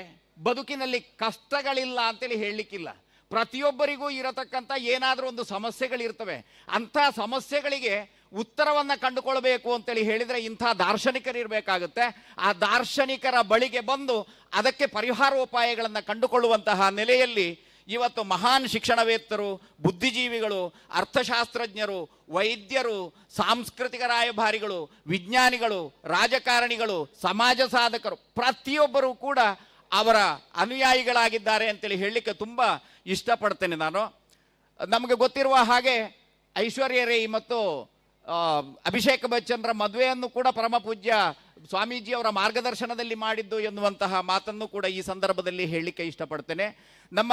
ಬದುಕಿನಲ್ಲಿ ಕಷ್ಟಗಳಿಲ್ಲ ಅಂತೇಳಿ ಹೇಳಲಿಕ್ಕಿಲ್ಲ. ಪ್ರತಿಯೊಬ್ಬರಿಗೂ ಇರತಕ್ಕಂಥ ಏನಾದರೂ ಒಂದು ಸಮಸ್ಯೆಗಳಿರ್ತವೆ. ಅಂಥ ಸಮಸ್ಯೆಗಳಿಗೆ ಉತ್ತರವನ್ನು ಕಂಡುಕೊಳ್ಬೇಕು ಅಂತೇಳಿ ಹೇಳಿದರೆ ಇಂಥ ದಾರ್ಶನಿಕರು ಇರಬೇಕಾಗುತ್ತೆ. ಆ ದಾರ್ಶನಿಕರ ಬಳಿಗೆ ಬಂದು ಅದಕ್ಕೆ ಪರಿಹಾರೋಪಾಯಗಳನ್ನು ಕಂಡುಕೊಳ್ಳುವಂತಹ ನೆಲೆಯಲ್ಲಿ ಇವತ್ತು ಮಹಾನ್ ಶಿಕ್ಷಣವೇತ್ತರು, ಬುದ್ಧಿಜೀವಿಗಳು, ಅರ್ಥಶಾಸ್ತ್ರಜ್ಞರು, ವೈದ್ಯರು, ಸಾಂಸ್ಕೃತಿಕ ರಾಯಭಾರಿಗಳು, ವಿಜ್ಞಾನಿಗಳು, ರಾಜಕಾರಣಿಗಳು, ಸಮಾಜ ಸಾಧಕರು ಪ್ರತಿಯೊಬ್ಬರೂ ಕೂಡ ಅವರ ಅನುಯಾಯಿಗಳಾಗಿದ್ದಾರೆ ಅಂತೇಳಿ ಹೇಳಲಿಕ್ಕೆ ತುಂಬ ಇಷ್ಟಪಡ್ತೇನೆ ನಾನು. ನಮಗೆ ಗೊತ್ತಿರುವ ಹಾಗೆ ಐಶ್ವರ್ಯ ರೈ ಮತ್ತು ಅಭಿಷೇಕ್ ಬಚ್ಚನ್ರ ಮದುವೆಯನ್ನು ಕೂಡ ಪರಮ ಪೂಜ್ಯ ಸ್ವಾಮೀಜಿಯವರ ಮಾರ್ಗದರ್ಶನದಲ್ಲಿ ಮಾಡಿದ್ದು ಎನ್ನುವಂತಹ ಮಾತನ್ನು ಕೂಡ ಈ ಸಂದರ್ಭದಲ್ಲಿ ಹೇಳಲಿಕ್ಕೆ ಇಷ್ಟಪಡ್ತೇನೆ. ನಮ್ಮ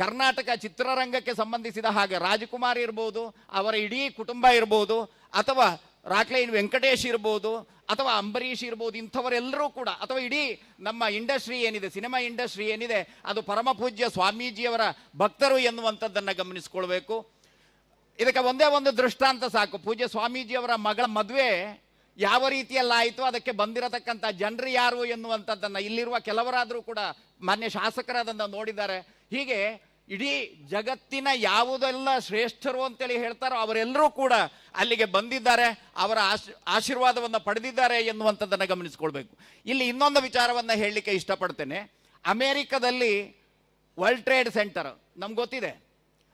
ಕರ್ನಾಟಕ ಚಿತ್ರರಂಗಕ್ಕೆ ಸಂಬಂಧಿಸಿದ ಹಾಗೆ ರಾಜಕುಮಾರ್ ಇರ್ಬೋದು, ಅವರ ಇಡೀ ಕುಟುಂಬ ಇರ್ಬೋದು, ಅಥವಾ ರಾಕ್ಲೈನ್ ವೆಂಕಟೇಶ್ ಇರ್ಬೋದು, ಅಥವಾ ಅಂಬರೀಷ್ ಇರ್ಬೋದು, ಇಂಥವರೆಲ್ಲರೂ ಕೂಡ, ಅಥವಾ ಇಡೀ ನಮ್ಮ ಇಂಡಸ್ಟ್ರಿ ಏನಿದೆ, ಸಿನಿಮಾ ಇಂಡಸ್ಟ್ರಿ ಏನಿದೆ, ಅದು ಪರಮ ಪೂಜ್ಯ ಸ್ವಾಮೀಜಿಯವರ ಭಕ್ತರು ಎನ್ನುವಂಥದ್ದನ್ನು ಗಮನಿಸ್ಕೊಳ್ಬೇಕು. ಇದಕ್ಕೆ ಒಂದೇ ಒಂದು ದೃಷ್ಟಾಂತ ಸಾಕು. ಪೂಜ್ಯ ಸ್ವಾಮೀಜಿಯವರ ಮಗಳ ಮದುವೆ ಯಾವ ರೀತಿಯಲ್ಲಾಯಿತು, ಅದಕ್ಕೆ ಬಂದಿರತಕ್ಕಂಥ ಜನರು ಯಾರು ಎನ್ನುವಂಥದ್ದನ್ನು ಇಲ್ಲಿರುವ ಕೆಲವರಾದರೂ ಕೂಡ ಮಾನ್ಯ ಶಾಸಕರು ಅದನ್ನು ನೋಡಿದ್ದಾರೆ. ಹೀಗೆ ಇಡೀ ಜಗತ್ತಿನ ಯಾವುದೆಲ್ಲ ಶ್ರೇಷ್ಠರು ಅಂತೇಳಿ ಹೇಳ್ತಾರೋ ಅವರೆಲ್ಲರೂ ಕೂಡ ಅಲ್ಲಿಗೆ ಬಂದಿದ್ದಾರೆ, ಅವರ ಆಶೀರ್ವಾದವನ್ನು ಪಡೆದಿದ್ದಾರೆ ಎನ್ನುವಂಥದ್ದನ್ನು ಗಮನಿಸ್ಕೊಳ್ಬೇಕು. ಇಲ್ಲಿ ಇನ್ನೊಂದು ವಿಚಾರವನ್ನು ಹೇಳಲಿಕ್ಕೆ ಇಷ್ಟಪಡ್ತೇನೆ. ಅಮೇರಿಕದಲ್ಲಿ ವರ್ಲ್ಡ್ ಟ್ರೇಡ್ ಸೆಂಟರ್ ನಮ್ಗೆ ಗೊತ್ತಿದೆ,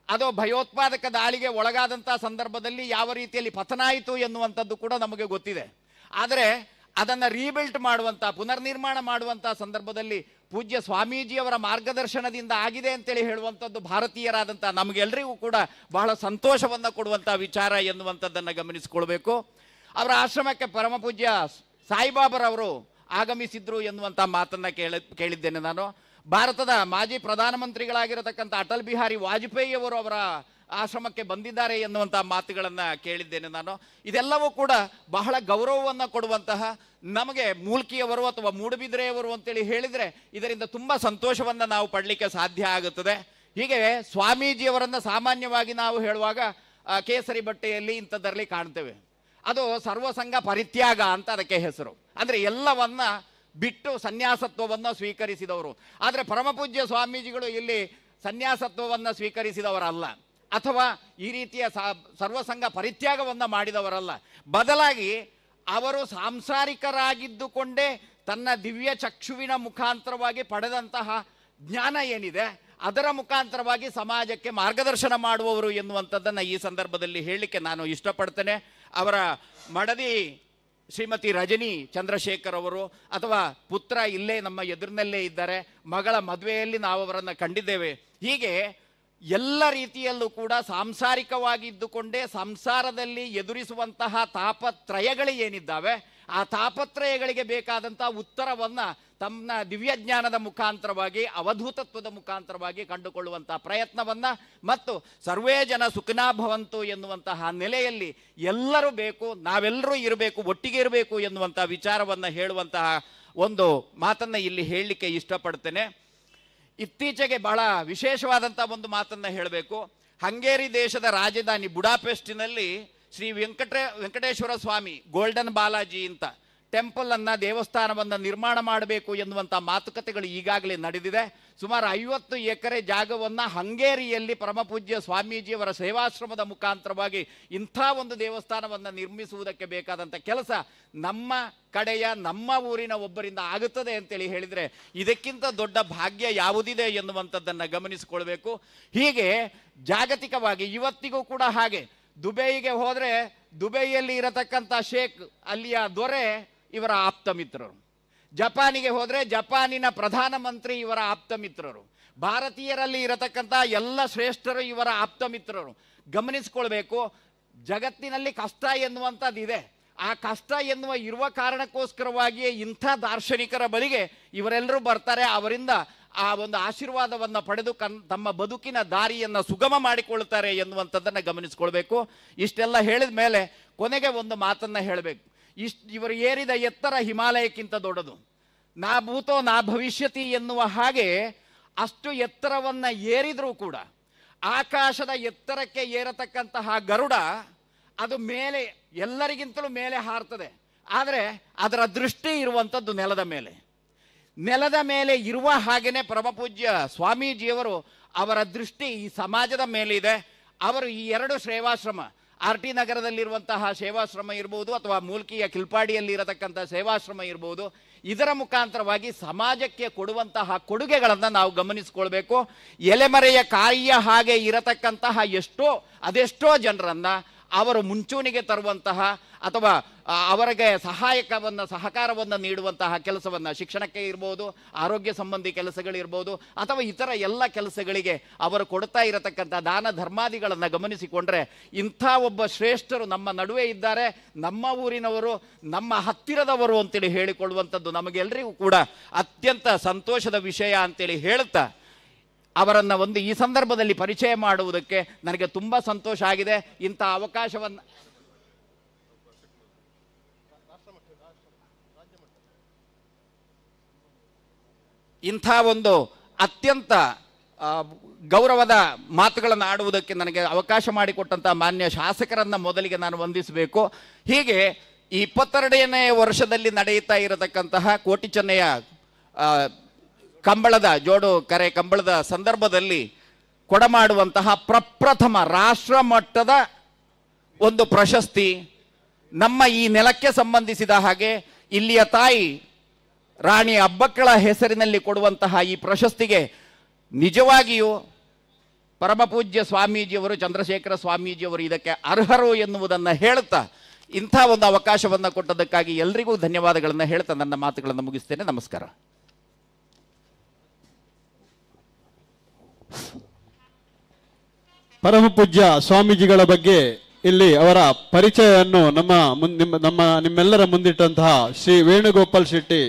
ಅದು ಭಯೋತ್ಪಾದಕ ದಾಳಿಗೆ ಒಳಗಾದಂಥ ಸಂದರ್ಭದಲ್ಲಿ ಯಾವ ರೀತಿಯಲ್ಲಿ ಪತನ ಆಯಿತು ಎನ್ನುವಂಥದ್ದು ಕೂಡ ನಮಗೆ ಗೊತ್ತಿದೆ. ಆದರೆ ಅದನ್ನು ರೀಬಿಲ್ಟ್ ಮಾಡುವಂಥ, ಪುನರ್ನಿರ್ಮಾಣ ಮಾಡುವಂಥ ಸಂದರ್ಭದಲ್ಲಿ ಪೂಜ್ಯ ಸ್ವಾಮೀಜಿಯವರ ಮಾರ್ಗದರ್ಶನದಿಂದ ಆಗಿದೆ ಅಂತೇಳಿ ಹೇಳುವಂಥದ್ದು ಭಾರತೀಯರಾದಂಥ ನಮಗೆಲ್ಲರಿಗೂ ಕೂಡ ಬಹಳ ಸಂತೋಷವನ್ನು ಕೊಡುವಂಥ ವಿಚಾರ ಎನ್ನುವಂಥದ್ದನ್ನು ಗಮನಿಸಿಕೊಳ್ಬೇಕು. ಅವರ ಆಶ್ರಮಕ್ಕೆ ಪರಮ ಪೂಜ್ಯ ಸಾಯಿಬಾಬರವರು ಆಗಮಿಸಿದ್ರು ಎನ್ನುವಂಥ ಮಾತನ್ನು ಕೇಳಿದ್ದೇನೆ ನಾನು. ಭಾರತದ ಮಾಜಿ ಪ್ರಧಾನಮಂತ್ರಿಗಳಾಗಿರತಕ್ಕಂಥ ಅಟಲ್ ಬಿಹಾರಿ ವಾಜಪೇಯಿ ಅವರು ಅವರ ಆಶ್ರಮಕ್ಕೆ ಬಂದಿದ್ದಾರೆ ಎನ್ನುವಂಥ ಮಾತುಗಳನ್ನು ಕೇಳಿದ್ದೇನೆ ನಾನು. ಇದೆಲ್ಲವೂ ಕೂಡ ಬಹಳ ಗೌರವವನ್ನು ಕೊಡುವಂತಹ, ನಮಗೆ ಮೂಲ್ಕಿಯವರು ಅಥವಾ ಮೂಡುಬಿದಿರೆಯವರು ಅಂತೇಳಿ ಹೇಳಿದರೆ ಇದರಿಂದ ತುಂಬ ಸಂತೋಷವನ್ನು ನಾವು ಪಡಲಿಕ್ಕೆ ಸಾಧ್ಯ ಆಗುತ್ತದೆ. ಹೀಗೆ ಸ್ವಾಮೀಜಿಯವರನ್ನು ಸಾಮಾನ್ಯವಾಗಿ ನಾವು ಹೇಳುವಾಗ ಕೇಸರಿ ಬಟ್ಟೆಯಲ್ಲಿ ಇಂಥದ್ದರಲ್ಲಿ ಕಾಣ್ತೇವೆ. ಅದು ಸರ್ವಸಂಗ ಪರಿತ್ಯಾಗ ಅಂತ ಅದಕ್ಕೆ ಹೆಸರು. ಅಂದರೆ ಎಲ್ಲವನ್ನ ಬಿಟ್ಟು ಸನ್ಯಾಸತ್ವವನ್ನು ಸ್ವೀಕರಿಸಿದವರು. ಆದರೆ ಪರಮಪೂಜ್ಯ ಸ್ವಾಮೀಜಿಗಳು ಇಲ್ಲಿ ಸನ್ಯಾಸತ್ವವನ್ನು ಸ್ವೀಕರಿಸಿದವರಲ್ಲ, ಅಥವಾ ಈ ರೀತಿಯ ಸರ್ವಸಂಗ ಪರಿತ್ಯಾಗವನ್ನು ಮಾಡಿದವರಲ್ಲ. ಬದಲಾಗಿ ಅವರು ಸಾಂಸಾರಿಕರಾಗಿದ್ದುಕೊಂಡೇ ತನ್ನ ದಿವ್ಯ ಚಕ್ಷುವಿನ ಮುಖಾಂತರವಾಗಿ ಪಡೆದಂತಹ ಜ್ಞಾನ ಏನಿದೆ ಅದರ ಮುಖಾಂತರವಾಗಿ ಸಮಾಜಕ್ಕೆ ಮಾರ್ಗದರ್ಶನ ಮಾಡುವವರು ಎನ್ನುವಂಥದ್ದನ್ನು ಈ ಸಂದರ್ಭದಲ್ಲಿ ಹೇಳಲಿಕ್ಕೆ ನಾನು ಇಷ್ಟಪಡ್ತೇನೆ. ಅವರ ಮಡದಿ ಶ್ರೀಮತಿ ರಜನಿ ಚಂದ್ರಶೇಖರ್ ಅವರು, ಅಥವಾ ಪುತ್ರ ಇಲ್ಲೇ ನಮ್ಮ ಎದುರಿನಲ್ಲೇ ಇದ್ದಾರೆ, ಮಗಳ ಮದುವೆಯಲ್ಲಿ ನಾವು ಅವರನ್ನು ಕಂಡಿದ್ದೇವೆ. ಹೀಗೆ ಎಲ್ಲ ರೀತಿಯಲ್ಲೂ ಕೂಡ ಸಾಂಸಾರಿಕವಾಗಿದ್ದುಕೊಂಡೇ ಸಂಸಾರದಲ್ಲಿ ಎದುರಿಸುವಂತಹ ತಾಪತ್ರಯಗಳು ಏನಿದ್ದಾವೆ ಆ ತಾಪತ್ರಯಗಳಿಗೆ ಬೇಕಾದಂಥ ಉತ್ತರವನ್ನು ತಮ್ಮ ದಿವ್ಯಜ್ಞಾನದ ಮುಖಾಂತರವಾಗಿ ಅವಧೂತತ್ವದ ಮುಖಾಂತರವಾಗಿ ಕಂಡುಕೊಳ್ಳುವಂತಹ ಪ್ರಯತ್ನವನ್ನು ಮತ್ತು ಸರ್ವೇ ಜನ ಸುಖಿನಾ ಭವಂತು ಎನ್ನುವಂತಹ ನೆಲೆಯಲ್ಲಿ ಎಲ್ಲರೂ ಬೇಕು, ನಾವೆಲ್ಲರೂ ಇರಬೇಕು, ಒಟ್ಟಿಗೆ ಇರಬೇಕು ಎನ್ನುವಂತಹ ವಿಚಾರವನ್ನು ಹೇಳುವಂತಹ ಒಂದು ಮಾತನ್ನು ಇಲ್ಲಿ ಹೇಳಲಿಕ್ಕೆ ಇಷ್ಟಪಡ್ತೇನೆ. ಇತ್ತೀಚೆಗೆ ಬಹಳ ವಿಶೇಷವಾದಂಥ ಒಂದು ಮಾತನ್ನು ಹೇಳಬೇಕು. ಹಂಗೇರಿ ದೇಶದ ರಾಜಧಾನಿ ಬುಡಾಪೆಸ್ಟಿನಲ್ಲಿ ಶ್ರೀ ವೆಂಕಟೇಶ್ವರ ಸ್ವಾಮಿ ಗೋಲ್ಡನ್ ಬಾಲಾಜಿ ಅಂತ ಟೆಂಪಲನ್ನು, ದೇವಸ್ಥಾನವನ್ನು ನಿರ್ಮಾಣ ಮಾಡಬೇಕು ಎನ್ನುವಂಥ ಮಾತುಕತೆಗಳು ಈಗಾಗಲೇ ನಡೆದಿದೆ. ಸುಮಾರು 50 ಎಕರೆ ಜಾಗವನ್ನು ಹಂಗೇರಿಯಲ್ಲಿ ಪರಮಪೂಜ್ಯ ಸ್ವಾಮೀಜಿಯವರ ಸೇವಾಶ್ರಮದ ಮುಖಾಂತರವಾಗಿ ಇಂಥ ಒಂದು ದೇವಸ್ಥಾನವನ್ನು ನಿರ್ಮಿಸುವುದಕ್ಕೆ ಬೇಕಾದಂಥ ಕೆಲಸ ನಮ್ಮ ಕಡೆಯ, ನಮ್ಮ ಊರಿನ ಒಬ್ಬರಿಂದ ಆಗುತ್ತದೆ ಅಂತೇಳಿ ಹೇಳಿದರೆ ಇದಕ್ಕಿಂತ ದೊಡ್ಡ ಭಾಗ್ಯ ಯಾವುದಿದೆ ಎನ್ನುವಂಥದ್ದನ್ನು ಗಮನಿಸಿಕೊಳ್ಬೇಕು. ಹೀಗೆ ಜಾಗತಿಕವಾಗಿ ಇವತ್ತಿಗೂ ಕೂಡ ಹಾಗೆ ದುಬೈಗೆ ಹೋದರೆ ದುಬೈಯಲ್ಲಿ ಇರತಕ್ಕಂಥ ಶೇಖ್, ಅಲ್ಲಿಯ ದೊರೆ ಇವರ ಆಪ್ತ ಮಿತ್ರರು. ಜಪಾನಿಗೆ ಹೋದರೆ ಜಪಾನಿನ ಪ್ರಧಾನಮಂತ್ರಿ ಇವರ ಆಪ್ತ ಮಿತ್ರರು. ಭಾರತೀಯರಲ್ಲಿ ಇರತಕ್ಕಂಥ ಎಲ್ಲ ಶ್ರೇಷ್ಠರು ಇವರ ಆಪ್ತ ಮಿತ್ರರು. ಗಮನಿಸ್ಕೊಳ್ಬೇಕು, ಜಗತ್ತಿನಲ್ಲಿ ಕಷ್ಟ ಎನ್ನುವಂಥದ್ದಿದೆ. ಆ ಕಷ್ಟ ಇರುವ ಕಾರಣಕ್ಕೋಸ್ಕರವಾಗಿಯೇ ಇಂಥ ದಾರ್ಶನಿಕರ ಬಳಿಗೆ ಇವರೆಲ್ಲರೂ ಬರ್ತಾರೆ. ಅವರಿಂದ ಆ ಒಂದು ಆಶೀರ್ವಾದವನ್ನು ಪಡೆದು ತಮ್ಮ ಬದುಕಿನ ದಾರಿಯನ್ನು ಸುಗಮ ಮಾಡಿಕೊಳ್ತಾರೆ ಎನ್ನುವಂಥದ್ದನ್ನು ಗಮನಿಸ್ಕೊಳ್ಬೇಕು. ಇಷ್ಟೆಲ್ಲ ಹೇಳಿದ ಮೇಲೆ ಕೊನೆಗೆ ಒಂದು ಮಾತನ್ನು ಹೇಳಬೇಕು. ಇವರು ಏರಿದ ಎತ್ತರ ಹಿಮಾಲಯಕ್ಕಿಂತ ದೊಡ್ಡದು. ನಾ ಭೂತೋ ನಾ ಭವಿಷ್ಯತಿ ಎನ್ನುವ ಹಾಗೆ ಅಷ್ಟು ಎತ್ತರವನ್ನು ಏರಿದರೂ ಕೂಡ ಆಕಾಶದ ಎತ್ತರಕ್ಕೆ ಏರತಕ್ಕಂತಹ ಗರುಡ ಅದು ಮೇಲೆ ಎಲ್ಲರಿಗಿಂತಲೂ ಮೇಲೆ ಹಾರ್ತದೆ. ಆದರೆ ಅದರ ದೃಷ್ಟಿ ಇರುವಂಥದ್ದು ನೆಲದ ಮೇಲೆ. ನೆಲದ ಮೇಲೆ ಇರುವ ಹಾಗೆಯೇ ಪರಮಪೂಜ್ಯ ಸ್ವಾಮೀಜಿಯವರು ಅವರ ದೃಷ್ಟಿ ಈ ಸಮಾಜದ ಮೇಲೆ ಇದೆ. ಅವರು ಈ 2 ಸೇವಾಶ್ರಮ, RT ನಗರದಲ್ಲಿರುವಂತಹ ಸೇವಾಶ್ರಮ ಇರ್ಬೋದು ಅಥವಾ ಮೂಲ್ಕಿಯ ಕಿಲ್ಪಾಡಿಯಲ್ಲಿ ಇರತಕ್ಕಂಥ ಸೇವಾಶ್ರಮ ಇರ್ಬೋದು, ಇದರ ಮುಖಾಂತರವಾಗಿ ಸಮಾಜಕ್ಕೆ ಕೊಡುವಂತಹ ಕೊಡುಗೆಗಳನ್ನು ನಾವು ಗಮನಿಸಿಕೊಳ್ಬೇಕು. ಎಲೆಮರೆಯ ಕಾಯಿಯ ಹಾಗೆ ಇರತಕ್ಕಂತಹ ಅದೆಷ್ಟೋ ಜನರನ್ನು ಅವರು ಮುಂಚೂಣಿಗೆ ತರುವಂತಹ ಅಥವಾ ಅವರಿಗೆ ಸಹಕಾರವನ್ನು ನೀಡುವಂತಹ ಕೆಲಸವನ್ನು, ಶಿಕ್ಷಣಕ್ಕೆ ಇರ್ಬೋದು, ಆರೋಗ್ಯ ಸಂಬಂಧಿ ಕೆಲಸಗಳಿರ್ಬೋದು ಅಥವಾ ಇತರ ಎಲ್ಲ ಕೆಲಸಗಳಿಗೆ ಅವರು ಕೊಡ್ತಾ ಇರತಕ್ಕಂಥ ದಾನ ಧರ್ಮಾದಿಗಳನ್ನು ಗಮನಿಸಿಕೊಂಡ್ರೆ ಇಂಥ ಒಬ್ಬ ಶ್ರೇಷ್ಠರು ನಮ್ಮ ನಡುವೆ ಇದ್ದಾರೆ, ನಮ್ಮ ಊರಿನವರು, ನಮ್ಮ ಹತ್ತಿರದವರು ಅಂತೇಳಿ ಹೇಳಿಕೊಳ್ಳುವಂಥದ್ದು ನಮಗೆಲ್ಲರಿಗೂ ಕೂಡ ಅತ್ಯಂತ ಸಂತೋಷದ ವಿಷಯ ಅಂತೇಳಿ ಹೇಳ್ತಾ ಅವರನ್ನು ಈ ಸಂದರ್ಭದಲ್ಲಿ ಪರಿಚಯ ಮಾಡುವುದಕ್ಕೆ ನನಗೆ ತುಂಬ ಸಂತೋಷ ಆಗಿದೆ. ಇಂಥ ಅವಕಾಶವನ್ನು ಇಂಥ ಒಂದು ಅತ್ಯಂತ ಗೌರವದ ಮಾತುಗಳನ್ನು ಆಡುವುದಕ್ಕೆ ನನಗೆ ಅವಕಾಶ ಮಾಡಿಕೊಟ್ಟಂಥ ಮಾನ್ಯ ಶಾಸಕರನ್ನು ಮೊದಲಿಗೆ ನಾನು ವಂದಿಸಬೇಕು. ಹೀಗೆ ಈ 22ನೇ ವರ್ಷದಲ್ಲಿ ನಡೆಯುತ್ತಾ ಇರತಕ್ಕಂತಹ ಕೋಟಿ ಚೆನ್ನಯ್ಯ ಜೋಡು ಕರೆ ಕಂಬಳದ ಸಂದರ್ಭದಲ್ಲಿ ಕೊಡಮಾಡುವಂತಹ ಪ್ರಪ್ರಥಮ ರಾಷ್ಟ್ರ ಮಟ್ಟದ ಒಂದು ಪ್ರಶಸ್ತಿ ನಮ್ಮ ಈ ನೆಲಕ್ಕೆ ಸಂಬಂಧಿಸಿದ ಹಾಗೆ ಇಲ್ಲಿಯ ತಾಯಿ ರಾಣಿ ಅಬ್ಬಕ್ಕಳ ಹೆಸರಿನಲ್ಲಿ ಕೊಡುವಂತಹ ಈ ಪ್ರಶಸ್ತಿಗೆ ನಿಜವಾಗಿಯೂ ಪರಮಪೂಜ್ಯ ಸ್ವಾಮೀಜಿಯವರು, ಚಂದ್ರಶೇಖರ ಸ್ವಾಮೀಜಿಯವರು ಇದಕ್ಕೆ ಅರ್ಹರು ಎನ್ನುವುದನ್ನು ಹೇಳ್ತಾ ಇಂಥ ಒಂದು ಅವಕಾಶವನ್ನು ಕೊಟ್ಟದಕ್ಕಾಗಿ ಎಲ್ರಿಗೂ ಧನ್ಯವಾದಗಳನ್ನು ಹೇಳ್ತಾ ನನ್ನ ಮಾತುಗಳನ್ನು ಮುಗಿಸ್ತೇನೆ. ನಮಸ್ಕಾರ. ಪರಮಪೂಜ್ಯ ಸ್ವಾಮೀಜಿಗಳ ಬಗ್ಗೆ ಇಲ್ಲಿ ಅವರ ಪರಿಚಯವನ್ನು ನಿಮ್ಮೆಲ್ಲರ ಮುಂದಿಟ್ಟಂತಹ ಶ್ರೀ ವೇಣುಗೋಪಾಲ್ ಶೆಟ್ಟಿ,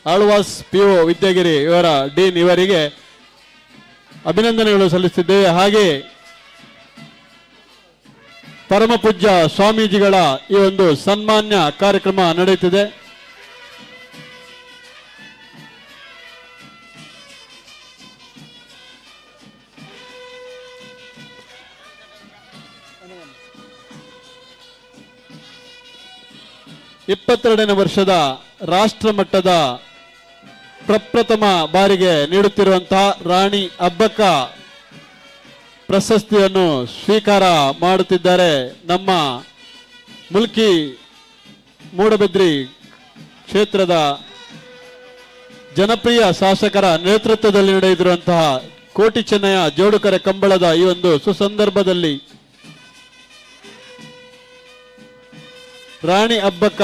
ಆಳ್ವಾಸ್ PO ವಿದ್ಯಾಗಿರಿ ಇವರ ಡೀನ್, ಇವರಿಗೆ ಅಭಿನಂದನೆಗಳು ಸಲ್ಲಿಸುತ್ತಿದ್ದೇವೆ. ಹಾಗೆ ಪರಮಪೂಜ್ಯ ಸ್ವಾಮೀಜಿಗಳ ಈ ಒಂದು ಸನ್ಮಾನ್ಯ ಕಾರ್ಯಕ್ರಮ ನಡೆಯುತ್ತಿದೆ. ಇಪ್ಪತ್ತೆರಡನೇ ವರ್ಷದ ರಾಷ್ಟ್ರ ಮಟ್ಟದ ಪ್ರಪ್ರಥಮ ಬಾರಿಗೆ ನೀಡುತ್ತಿರುವಂತಹ ರಾಣಿ ಅಬ್ಬಕ್ಕ ಪ್ರಶಸ್ತಿಯನ್ನು ಸ್ವೀಕಾರ ಮಾಡುತ್ತಿದ್ದಾರೆ. ನಮ್ಮ ಮುಲ್ಕಿ ಮೂಡಬಿದ್ರಿ ಕ್ಷೇತ್ರದ ಜನಪ್ರಿಯ ಶಾಸಕರ ನೇತೃತ್ವದಲ್ಲಿ ನಡೆಯುತ್ತಿರುವಂತಹ ಕೋಟಿ ಚೆನ್ನಯ್ಯ ಜೋಡುಕರೆ ಕಂಬಳದ ಈ ಒಂದು ಸುಸಂದರ್ಭದಲ್ಲಿ ರಾಣಿ ಅಬ್ಬಕ್ಕ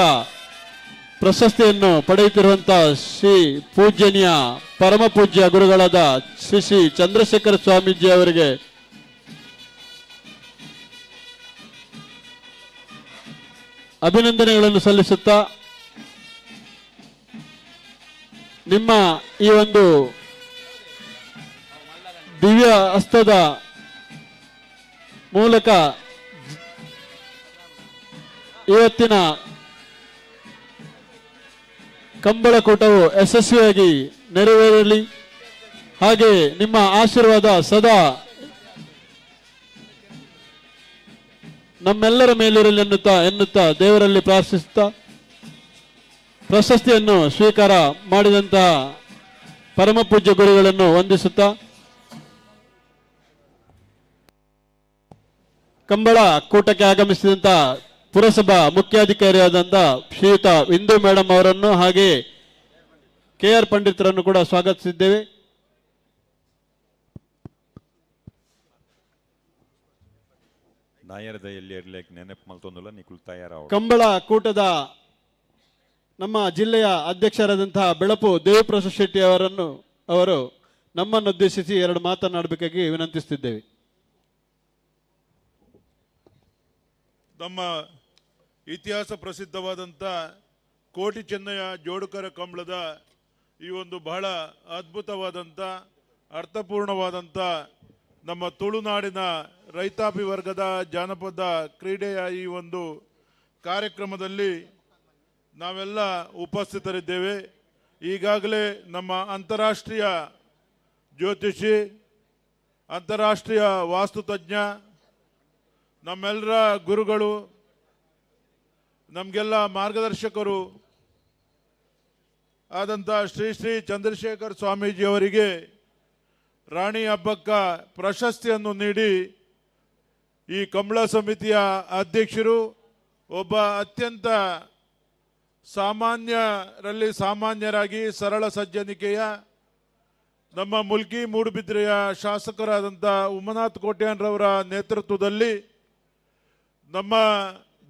ಪ್ರಶಸ್ತಿಯನ್ನು ಪಡೆಯುತ್ತಿರುವಂತಹ ಶ್ರೀ ಪೂಜ್ಯನೀಯ ಪರಮ ಪೂಜ್ಯ ಗುರುಗಳಾದ ಶ್ರೀ ಚಂದ್ರಶೇಖರ ಸ್ವಾಮೀಜಿ ಅವರಿಗೆ ಅಭಿನಂದನೆಗಳನ್ನು ಸಲ್ಲಿಸುತ್ತಾ ನಿಮ್ಮ ಈ ಒಂದು ದಿವ್ಯ ಹಸ್ತದ ಮೂಲಕ ಇವತ್ತಿನ ಕಂಬಳಕೂಟವು ಯಶಸ್ವಿಯಾಗಿ ನೆರವೇರಲಿ. ಹಾಗೆ ನಿಮ್ಮ ಆಶೀರ್ವಾದ ಸದಾ ನಮ್ಮೆಲ್ಲರ ಮೇಲಿರಲಿ ಎನ್ನುತ್ತಾ ದೇವರಲ್ಲಿ ಪ್ರಾರ್ಥಿಸುತ್ತಾ ಪ್ರಶಸ್ತಿಯನ್ನು ಸ್ವೀಕಾರ ಮಾಡಿದಂತಹ ಪರಮ ಪೂಜ್ಯ ಗುರುಗಳನ್ನು ವಂದಿಸುತ್ತಾ ಕಂಬಳ ಕೂಟಕ್ಕೆ ಆಗಮಿಸಿದಂತ ಪುರಸಭಾ ಮುಖ್ಯಾಧಿಕಾರಿಯಾದಂಥ ಶ್ರೀಯುತ ಇಂದು ಮೇಡಮ್ ಅವರನ್ನು ಹಾಗೆ KR ಪಂಡಿತರನ್ನು ಕೂಡ ಸ್ವಾಗತಿಸಿದ್ದೇವೆ. ನಾಯರದಯಲ್ಲಿ ಇರ್ಲಿಕ್ಕೆ ನೆನಪು ಮಲ್ತೊಂದುಲ್ಲ ನಿಕುಲ್ ತಯಾರ ಕಂಬಳ ಕೂಟದ ನಮ್ಮ ಜಿಲ್ಲೆಯ ಅಧ್ಯಕ್ಷರಾದಂತಹ ಬೆಳಪು ದೇವಪ್ರಸಾದ್ ಶೆಟ್ಟಿ ಅವರು ನಮ್ಮನ್ನು ಉದ್ದೇಶಿಸಿ 2 ಮಾತನಾಡಬೇಕಾಗಿ ವಿನಂತಿಸುತ್ತಿದ್ದೇವೆ. ನಮ್ಮ ಇತಿಹಾಸ ಪ್ರಸಿದ್ಧವಾದಂಥ ಕೋಟಿ ಚೆನ್ನಯ್ಯ ಜೋಡುಕರ ಕಂಬಳದ ಈ ಒಂದು ಬಹಳ ಅದ್ಭುತವಾದಂಥ ಅರ್ಥಪೂರ್ಣವಾದಂಥ ನಮ್ಮ ತುಳುನಾಡಿನ ರೈತಾಪಿ ವರ್ಗದ ಜಾನಪದ ಕ್ರೀಡೆಯ ಈ ಒಂದು ಕಾರ್ಯಕ್ರಮದಲ್ಲಿ ನಾವೆಲ್ಲ ಉಪಸ್ಥಿತರಿದ್ದೇವೆ. ಈಗಾಗಲೇ ನಮ್ಮ ಅಂತಾರಾಷ್ಟ್ರೀಯ ಜ್ಯೋತಿಷಿ, ಅಂತಾರಾಷ್ಟ್ರೀಯ ವಾಸ್ತುತಜ್ಞ, ನಮ್ಮೆಲ್ಲರ ಗುರುಗಳು, ನಮಗೆಲ್ಲ ಮಾರ್ಗದರ್ಶಕರು ಆದಂಥ ಶ್ರೀ ಶ್ರೀ ಚಂದ್ರಶೇಖರ್ ಸ್ವಾಮೀಜಿಯವರಿಗೆ ರಾಣಿ ಹಬ್ಬಕ್ಕ ಪ್ರಶಸ್ತಿಯನ್ನು ನೀಡಿ ಈ ಕಂಬಳ ಸಮಿತಿಯ ಅಧ್ಯಕ್ಷರು, ಒಬ್ಬ ಅತ್ಯಂತ ಸಾಮಾನ್ಯರಲ್ಲಿ ಸಾಮಾನ್ಯರಾಗಿ ಸರಳ ಸಜ್ಜನಿಕೆಯ ನಮ್ಮ ಮುಲ್ಕಿ ಮೂಡುಬಿದ್ರೆಯ ಶಾಸಕರಾದಂಥ ಉಮನಾಥ್ ಕೋಟ್ಯಾನ್ರವರ ನೇತೃತ್ವದಲ್ಲಿ ನಮ್ಮ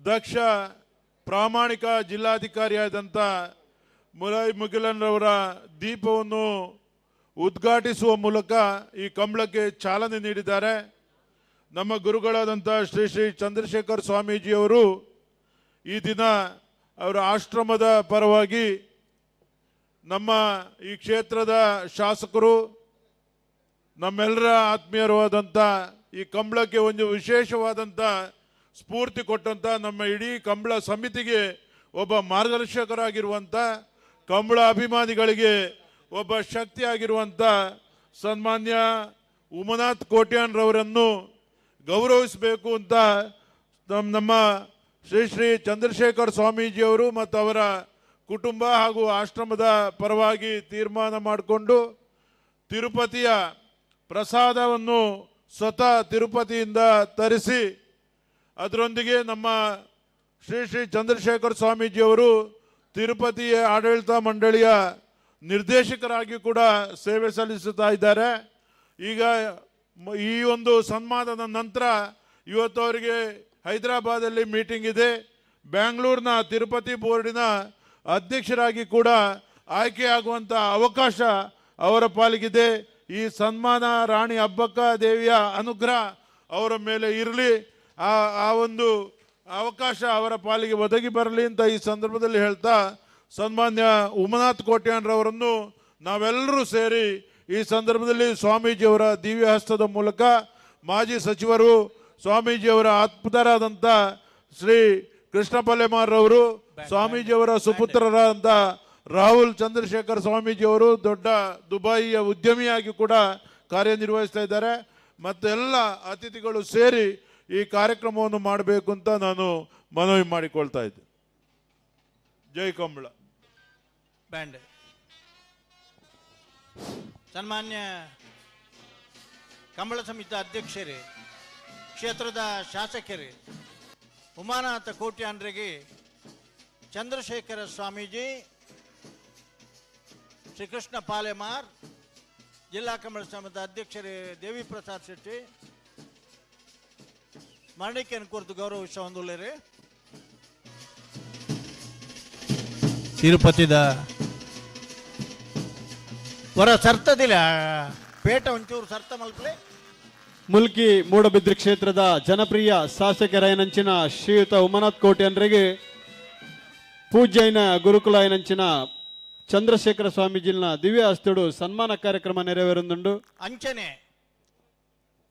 ದಕ್ಷ ಪ್ರಾಮಾಣಿಕ ಜಿಲ್ಲಾಧಿಕಾರಿಯಾದಂಥ ಮುಲೈ ಮುಗಿಲನ್ರವರ ದೀಪವನ್ನು ಉದ್ಘಾಟಿಸುವ ಮೂಲಕ ಈ ಕಂಬಳಕ್ಕೆ ಚಾಲನೆ ನೀಡಿದ್ದಾರೆ. ನಮ್ಮ ಗುರುಗಳಾದಂಥ ಶ್ರೀ ಶ್ರೀ ಚಂದ್ರಶೇಖರ್ ಸ್ವಾಮೀಜಿಯವರು ಈ ದಿನ ಅವರ ಆಶ್ರಮದ ಪರವಾಗಿ ನಮ್ಮ ಈ ಕ್ಷೇತ್ರದ ಶಾಸಕರು, ನಮ್ಮೆಲ್ಲರ ಆತ್ಮೀಯರಾದಂಥ ಈ ಕಂಬಳಕ್ಕೆ ಒಂದು ವಿಶೇಷವಾದಂಥ ಸ್ಫೂರ್ತಿ ಕೊಟ್ಟಂಥ ನಮ್ಮ ಇಡೀ ಕಂಬಳ ಸಮಿತಿಗೆ ಒಬ್ಬ ಮಾರ್ಗದರ್ಶಕರಾಗಿರುವಂಥ, ಕಂಬಳ ಅಭಿಮಾನಿಗಳಿಗೆ ಒಬ್ಬ ಶಕ್ತಿಯಾಗಿರುವಂಥ ಸನ್ಮಾನ್ಯ ಉಮನಾಥ್ ಕೋಟ್ಯಾನ್ರವರನ್ನು ಗೌರವಿಸಬೇಕು ಅಂತ ನಮ್ಮ ಶ್ರೀ ಶ್ರೀ ಚಂದ್ರಶೇಖರ್ ಸ್ವಾಮೀಜಿಯವರು ಮತ್ತು ಅವರ ಕುಟುಂಬ ಹಾಗೂ ಆಶ್ರಮದ ಪರವಾಗಿ ತೀರ್ಮಾನ ಮಾಡಿಕೊಂಡು ತಿರುಪತಿಯ ಪ್ರಸಾದವನ್ನು ಸ್ವತಃ ತಿರುಪತಿಯಿಂದ ತರಿಸಿ ಅದರೊಂದಿಗೆ ನಮ್ಮ ಶ್ರೀ ಶ್ರೀ ಚಂದ್ರಶೇಖರ್ ಸ್ವಾಮೀಜಿಯವರು ತಿರುಪತಿ ಆಡಳಿತ ಮಂಡಳಿಯ ನಿರ್ದೇಶಕರಾಗಿ ಕೂಡ ಸೇವೆ ಸಲ್ಲಿಸುತ್ತಾ ಇದ್ದಾರೆ. ಈಗ ಈ ಒಂದು ಸನ್ಮಾನದ ನಂತರ ಇವತ್ತು ಅವರಿಗೆ ಹೈದರಾಬಾದಲ್ಲಿ ಮೀಟಿಂಗ್ ಇದೆ. ಬೆಂಗಳೂರಿನ ತಿರುಪತಿ ಬೋರ್ಡಿನ ಅಧ್ಯಕ್ಷರಾಗಿ ಕೂಡ ಆಯ್ಕೆಯಾಗುವಂಥ ಅವಕಾಶ ಅವರ ಪಾಲಿಗಿದೆ. ಈ ಸನ್ಮಾನ ರಾಣಿ ಹಬ್ಬಕ್ಕ ದೇವಿಯ ಅನುಗ್ರಹ ಅವರ ಮೇಲೆ ಇರಲಿ, ಆ ಒಂದು ಅವಕಾಶ ಅವರ ಪಾಲಿಗೆ ಒದಗಿ ಬರಲಿ ಅಂತ ಈ ಸಂದರ್ಭದಲ್ಲಿ ಹೇಳ್ತಾ, ಸನ್ಮಾನ್ಯ ಉಮನಾಥ್ ಕೋಟ್ಯಾನ್ರವರನ್ನು ನಾವೆಲ್ಲರೂ ಸೇರಿ ಈ ಸಂದರ್ಭದಲ್ಲಿ ಸ್ವಾಮೀಜಿಯವರ ದಿವ್ಯ ಹಸ್ತದ ಮೂಲಕ ಮಾಜಿ ಸಚಿವರು, ಸ್ವಾಮೀಜಿಯವರ ಆತ್ಮೀಯರಾದಂಥ ಶ್ರೀ ಕೃಷ್ಣ ಪಲೆಮಾರ್ರವರು, ಸ್ವಾಮೀಜಿಯವರ ಸುಪುತ್ರರಾದಂಥ ರಾಹುಲ್ ಚಂದ್ರಶೇಖರ್ ಸ್ವಾಮೀಜಿಯವರು ದೊಡ್ಡ ದುಬೈಯ ಉದ್ಯಮಿಯಾಗಿ ಕೂಡ ಕಾರ್ಯನಿರ್ವಹಿಸ್ತಾ ಇದ್ದಾರೆ. ಮತ್ತು ಎಲ್ಲ ಅತಿಥಿಗಳು ಸೇರಿ ಈ ಕಾರ್ಯಕ್ರಮವನ್ನು ಮಾಡಬೇಕು ಅಂತ ನಾನು ಮನವಿ ಮಾಡಿಕೊಳ್ತಾ ಇದ್ದೆ. ಜೈ ಕಂಬಳ. ಬ್ಯಾಂಡ್ ಸನ್ಮಾನ್ಯ ಕಂಬಳ ಸಮಿತಿ ಅಧ್ಯಕ್ಷರೇ, ಕ್ಷೇತ್ರದ ಶಾಸಕರೇ, ಉಮಾನಾಥ ಕೋಟ್ಯಾನ್ರಿಗೆ ಚಂದ್ರಶೇಖರ ಸ್ವಾಮೀಜಿ, ಶ್ರೀಕೃಷ್ಣ ಪಾಲೆಮಾರ್, ಜಿಲ್ಲಾ ಕಂಬಳ ಸಮಿತಿ ಅಧ್ಯಕ್ಷರೇ ದೇವಿ ಪ್ರಸಾದ್ ಶೆಟ್ಟಿ ಸ್ಮರಣೆಯನ್ನು ಕುರಿತು ಗೌರವಿಸ ಹೊಂದುಳ್ಳೇರಿ. ತಿರುಪತಿದ ಹೊರ ಸರ್ತದಿಲ್ಲ ಪೇಟ ಒಂಚೂರು ಸರ್ತ ಮಲ್ಪಲೆ. ಮುಲ್ಕಿ ಮೂಡಬಿದ್ರೆ ಕ್ಷೇತ್ರದ ಜನಪ್ರಿಯ ಶಾಸಕರಾಯನಂಚಿನ ಶ್ರೀಯುತ ಉಮನಾಥ್ ಕೋಟ್ಯಾನ್ರಿಗೆ ಪೂಜ್ಯೈನ ಗುರುಕುಲಾಯನಂಚಿನ ಚಂದ್ರಶೇಖರ ಸ್ವಾಮೀಜಿನ ದಿವ್ಯ ಹಸ್ತುಡು ಸನ್ಮಾನ ಕಾರ್ಯಕ್ರಮ ನೆರವೇರುಂದುಂಡು. ಅಂಚನೆ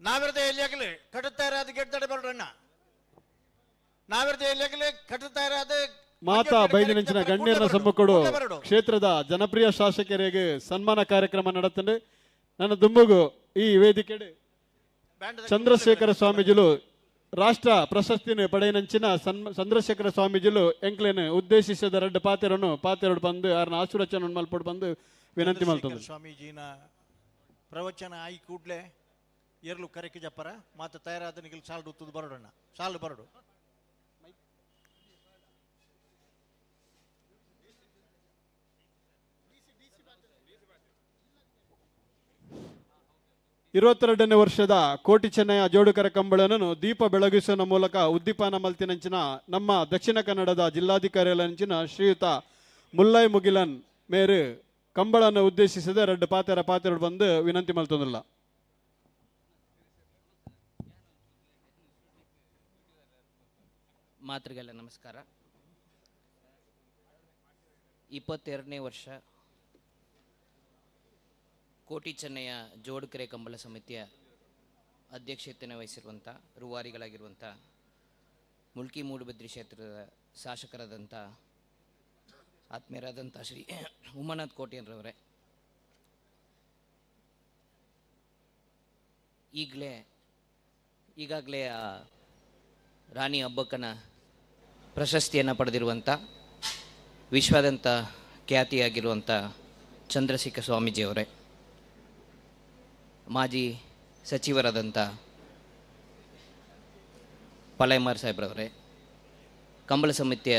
ನಾವಿರದೆ ಎಲ್ಲಿಯಾಗಲಿ ಕಟ್ಟುತ್ತಾ ಇರೋದು ಗೆಡ್ದಡೆ ಬರೋಣ. ನಾವಿರದೆ ಎಲ್ಲಿಯಾಗಲಿ ಕಟ್ಟುತ್ತಾ ಇರೋದು ಮಾತಾ ಬೈದಿನಂಚಿನ ಗಣ್ಯರ ಸಮ್ಮುಖಡು ಕ್ಷೇತ್ರದ ಜನಪ್ರಿಯ ಶಾಸಕರಿಗೆ ಸನ್ಮಾನ ಕಾರ್ಯಕ್ರಮ ನಡೆತಂಡು ನನ್ನ ದುಂಬುಗು ಈ ವೇದಿಕೆ ಚಂದ್ರಶೇಖರ ಸ್ವಾಮೀಜಿಲು ರಾಷ್ಟ್ರ ಪ್ರಶಸ್ತಿನ ಪಡೆಯನಂಚಿನ ಚಂದ್ರಶೇಖರ ಸ್ವಾಮೀಜಿಲು ಎಂಕ್ಲೇನು ಉದ್ದೇಶಿಸಿದ ಎರಡು ಪಾತೆರಡು ಬಂದು ಯಾರನ್ನ ಆಶೀರ್ವಚನ ಮಲ್ಪಡು ಬಂದು ವಿನಂತಿ ಮಾಡ್ತಾರೆ. ಸ್ವಾಮೀಜಿನ ಪ್ರವಚನ ಆಯಿ ಕೂಡ್ಲೆ ಏರ್ಲು ಕರೆಕೆ ಜಪ್ಪರ ಮಾತ ತಯಾರಾದ ನಿಗಲ್ ಸಾಲು ಉತ್ತದ ಬರೋಣ ಸಾಲು ಬರಡು. ಇರುವತ್ತೆರಡನೇ ವರ್ಷದ ಕೋಟಿ ಚೆನ್ನಯ ಜೋಡುಕರ ಕಂಬಳನನ್ನು ದೀಪ ಬೆಳಗಿಸುವ ಮೂಲಕ ಉದ್ದೀಪನ ಮಲ್ತಿನಂಚಿನ ನಮ್ಮ ದಕ್ಷಿಣ ಕನ್ನಡದ ಜಿಲ್ಲಾಧಿಕಾರಿಯಂಚಿನ ಶ್ರೀಯುತ ಮುಲ್ಲೈ ಮುಗಿಲನ್ ಮೇರು ಕಂಬಳನ್ನು ಉದ್ದೇಶಿಸಿದ ಎರಡು ಪಾತೆರಡು ಬಂದು ವಿನಂತಿ ಮಲ್ತೊಂದಿಲ್ಲ. ಮಾತೃಗೆಲ್ಲ ನಮಸ್ಕಾರ. 22ನೇ ವರ್ಷ ಕೋಟಿ ಚೆನ್ನಯ ಜೋಡುಕೆರೆ ಕಂಬಳ ಸಮಿತಿಯ ಅಧ್ಯಕ್ಷತೆಯನ್ನು ವಹಿಸಿರುವಂಥ ರೂವಾರಿಗಳಾಗಿರುವಂಥ ಮುಲ್ಕಿ ಮೂಡುಬಿದ್ರೆ ಕ್ಷೇತ್ರದ ಶಾಸಕರಾದಂಥ ಆತ್ಮೀಯರಾದಂಥ ಶ್ರೀ ಉಮಾನಾಥ್ ಕೋಟ್ಯಾನ್ರವರೇ, ಈಗಾಗಲೇ ರಾಣಿ ಅಬ್ಬಕ್ಕನ ಪ್ರಶಸ್ತಿಯನ್ನು ಪಡೆದಿರುವಂಥ ವಿಶ್ವಾದ್ಯಂತ ಖ್ಯಾತಿಯಾಗಿರುವಂಥ ಚಂದ್ರಶೇಖರ ಸ್ವಾಮೀಜಿಯವರೇ, ಮಾಜಿ ಸಚಿವರಾದಂಥ ಪಲೈಮಾರ್ ಸಾಹೇಬ್ರವರೇ, ಕಂಬಳ ಸಮಿತಿಯ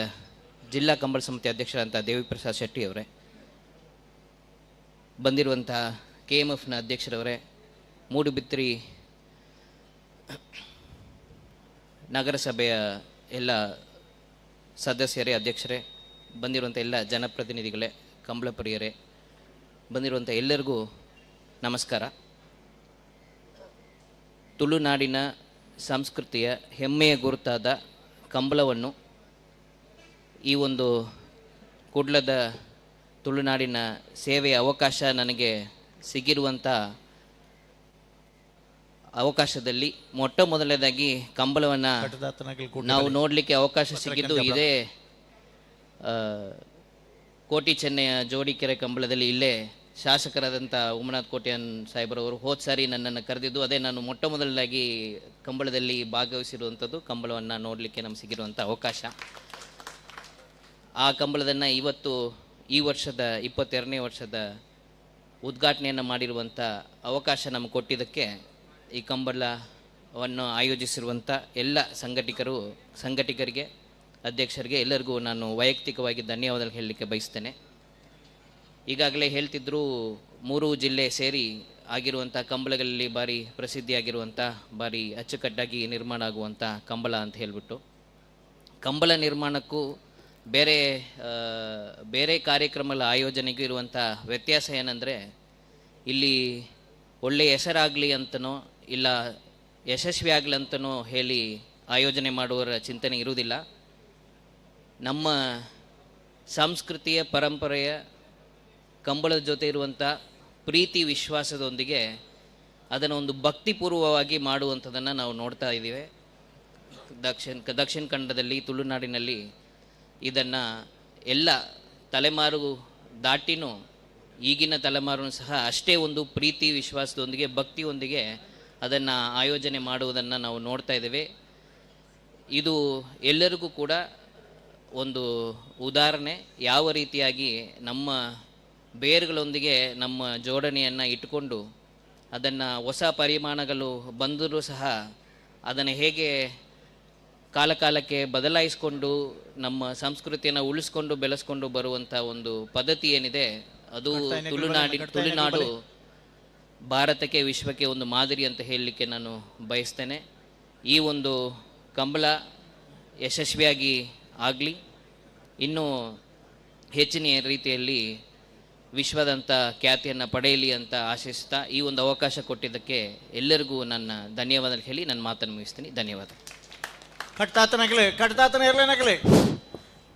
ಜಿಲ್ಲಾ ಕಂಬಳ ಸಮಿತಿ ಅಧ್ಯಕ್ಷರಾದಂಥ ದೇವಿಪ್ರಸಾದ್ ಶೆಟ್ಟಿಯವರೇ, ಬಂದಿರುವಂಥ KMFನ ಅಧ್ಯಕ್ಷರವರೇ, ಮೂಡುಬಿದ್ರಿ ನಗರಸಭೆಯ ಎಲ್ಲ ಸದಸ್ಯರೇ, ಅಧ್ಯಕ್ಷರೇ, ಬಂದಿರುವಂಥ ಎಲ್ಲ ಜನಪ್ರತಿನಿಧಿಗಳೇ, ಕಂಬಳ ಪ್ರಿಯರೇ, ಬಂದಿರುವಂಥ ಎಲ್ಲರಿಗೂ ನಮಸ್ಕಾರ. ತುಳುನಾಡಿನ ಸಂಸ್ಕೃತಿಯ ಹೆಮ್ಮೆಯ ಗುರುತಾದ ಕಂಬಳವನ್ನು ಈ ಒಂದು ಕುಡ್ಲದ ತುಳುನಾಡಿನ ಸೇವೆಯ ಅವಕಾಶ ನನಗೆ ಸಿಗಿರುವಂಥ ಅವಕಾಶದಲ್ಲಿ ಮೊಟ್ಟ ಮೊದಲನೇದಾಗಿ ಕಂಬಳವನ್ನು ನಾವು ನೋಡಲಿಕ್ಕೆ ಅವಕಾಶ ಸಿಕ್ಕಿದ್ದು ಇದೇ ಕೋಟಿ ಚೆನ್ನಯ ಜೋಡಿಕೆರೆ ಕಂಬಳದಲ್ಲಿ. ಇಲ್ಲೇ ಶಾಸಕರಾದಂಥ ಉಮಾನಾಥ್ ಕೋಟ್ಯಾನ್ ಸಾಹೇಬರವರು ಹೋದ ಸಾರಿ ನನ್ನನ್ನು ಕರೆದಿದ್ದು ಅದೇ ನಾನು ಮೊಟ್ಟ ಮೊದಲನೇದಾಗಿ ಕಂಬಳದಲ್ಲಿ ಭಾಗವಹಿಸಿರುವಂಥದ್ದು. ಕಂಬಳವನ್ನು ನೋಡಲಿಕ್ಕೆ ನಮ್ಗೆ ಸಿಗಿರುವಂಥ ಅವಕಾಶ. ಆ ಕಂಬಳದನ್ನು ಇವತ್ತು ಈ ವರ್ಷದ 22ನೇ ವರ್ಷದ ಉದ್ಘಾಟನೆಯನ್ನು ಮಾಡಿರುವಂಥ ಅವಕಾಶ ನಮಗೆ ಕೊಟ್ಟಿದ್ದಕ್ಕೆ ಈ ಕಂಬಳವನ್ನು ಆಯೋಜಿಸಿರುವಂಥ ಎಲ್ಲ ಸಂಘಟಕರಿಗೆ, ಅಧ್ಯಕ್ಷರಿಗೆ ಎಲ್ಲರಿಗೂ ನಾನು ವೈಯಕ್ತಿಕವಾಗಿ ಧನ್ಯವಾದ ಹೇಳಲಿಕ್ಕೆ ಬಯಸ್ತೇನೆ. ಈಗಾಗಲೇ ಹೇಳ್ತಿದ್ರು 3 ಜಿಲ್ಲೆ ಸೇರಿ ಆಗಿರುವಂಥ ಕಂಬಳಗಳಲ್ಲಿ ಭಾರಿ ಪ್ರಸಿದ್ಧಿಯಾಗಿರುವಂಥ ಭಾರಿ ಅಚ್ಚುಕಟ್ಟಾಗಿ ನಿರ್ಮಾಣ ಆಗುವಂಥ ಕಂಬಳ ಅಂತ ಹೇಳಿಬಿಟ್ಟು, ಕಂಬಳ ನಿರ್ಮಾಣಕ್ಕೂ ಬೇರೆ ಕಾರ್ಯಕ್ರಮಗಳ ಆಯೋಜನೆಗೂ ಇರುವಂಥ ವ್ಯತ್ಯಾಸ ಏನಂದರೆ, ಇಲ್ಲಿ ಒಳ್ಳೆಯ ಹೆಸರಾಗಲಿ ಅಂತನೋ ಇಲ್ಲ ಯಶಸ್ವಿ ಆಗಲಿ ಅಂತನೋ ಹೇಳಿ ಆಯೋಜನೆ ಮಾಡುವವರ ಚಿಂತನೆ ಇರುವುದಿಲ್ಲ. ನಮ್ಮ ಸಂಸ್ಕೃತಿಯ ಪರಂಪರೆಯ ಕಂಬಳದ ಜೊತೆ ಇರುವಂಥ ಪ್ರೀತಿ ವಿಶ್ವಾಸದೊಂದಿಗೆ ಅದನ್ನು ಒಂದು ಭಕ್ತಿಪೂರ್ವವಾಗಿ ಮಾಡುವಂಥದ್ದನ್ನು ನಾವು ನೋಡ್ತಾ ಇದ್ದೀವಿ. ದಕ್ಷಿಣ ಕನ್ನಡದಲ್ಲಿ, ತುಳುನಾಡಿನಲ್ಲಿ ಇದನ್ನು ಎಲ್ಲ ತಲೆಮಾರು ದಾಟಿನೂ ಈಗಿನ ತಲೆಮಾರು ಸಹ ಅಷ್ಟೇ ಒಂದು ಪ್ರೀತಿ ವಿಶ್ವಾಸದೊಂದಿಗೆ ಭಕ್ತಿಯೊಂದಿಗೆ ಅದನ್ನು ಆಯೋಜನೆ ಮಾಡುವುದನ್ನು ನಾವು ನೋಡ್ತಾ ಇದ್ದೇವೆ. ಇದು ಎಲ್ಲರಿಗೂ ಕೂಡ ಒಂದು ಉದಾಹರಣೆ, ಯಾವ ರೀತಿಯಾಗಿ ನಮ್ಮ ಬೇರುಗಳೊಂದಿಗೆ ನಮ್ಮ ಜೋಡಣೆಯನ್ನು ಇಟ್ಟುಕೊಂಡು ಅದನ್ನು ಹೊಸ ಪರಿಮಾಣಗಳು ಬಂದರೂ ಸಹ ಅದನ್ನು ಹೇಗೆ ಕಾಲಕಾಲಕ್ಕೆ ಬದಲಾಯಿಸಿಕೊಂಡು ನಮ್ಮ ಸಂಸ್ಕೃತಿಯನ್ನು ಉಳಿಸ್ಕೊಂಡು ಬೆಳೆಸ್ಕೊಂಡು ಬರುವಂಥ ಒಂದು ಪದ್ಧತಿ ಏನಿದೆ ಅದು ತುಳುನಾಡು ಭಾರತಕ್ಕೆ, ವಿಶ್ವಕ್ಕೆ ಒಂದು ಮಾದರಿ ಅಂತ ಹೇಳಲಿಕ್ಕೆ ನಾನು ಬಯಸ್ತೇನೆ. ಈ ಒಂದು ಕಂಬಳ ಯಶಸ್ವಿಯಾಗಿ ಆಗಲಿ, ಇನ್ನೂ ಹೆಚ್ಚಿನ ರೀತಿಯಲ್ಲಿ ವಿಶ್ವದಂಥ ಖ್ಯಾತಿಯನ್ನು ಪಡೆಯಲಿ ಅಂತ ಆಶಿಸ್ತಾ ಈ ಒಂದು ಅವಕಾಶ ಕೊಟ್ಟಿದ್ದಕ್ಕೆ ಎಲ್ಲರಿಗೂ ನನ್ನ ಧನ್ಯವಾದ ಹೇಳಿ ನನ್ನ ಮಾತನ್ನು ಮುಗಿಸ್ತೀನಿ. ಧನ್ಯವಾದ.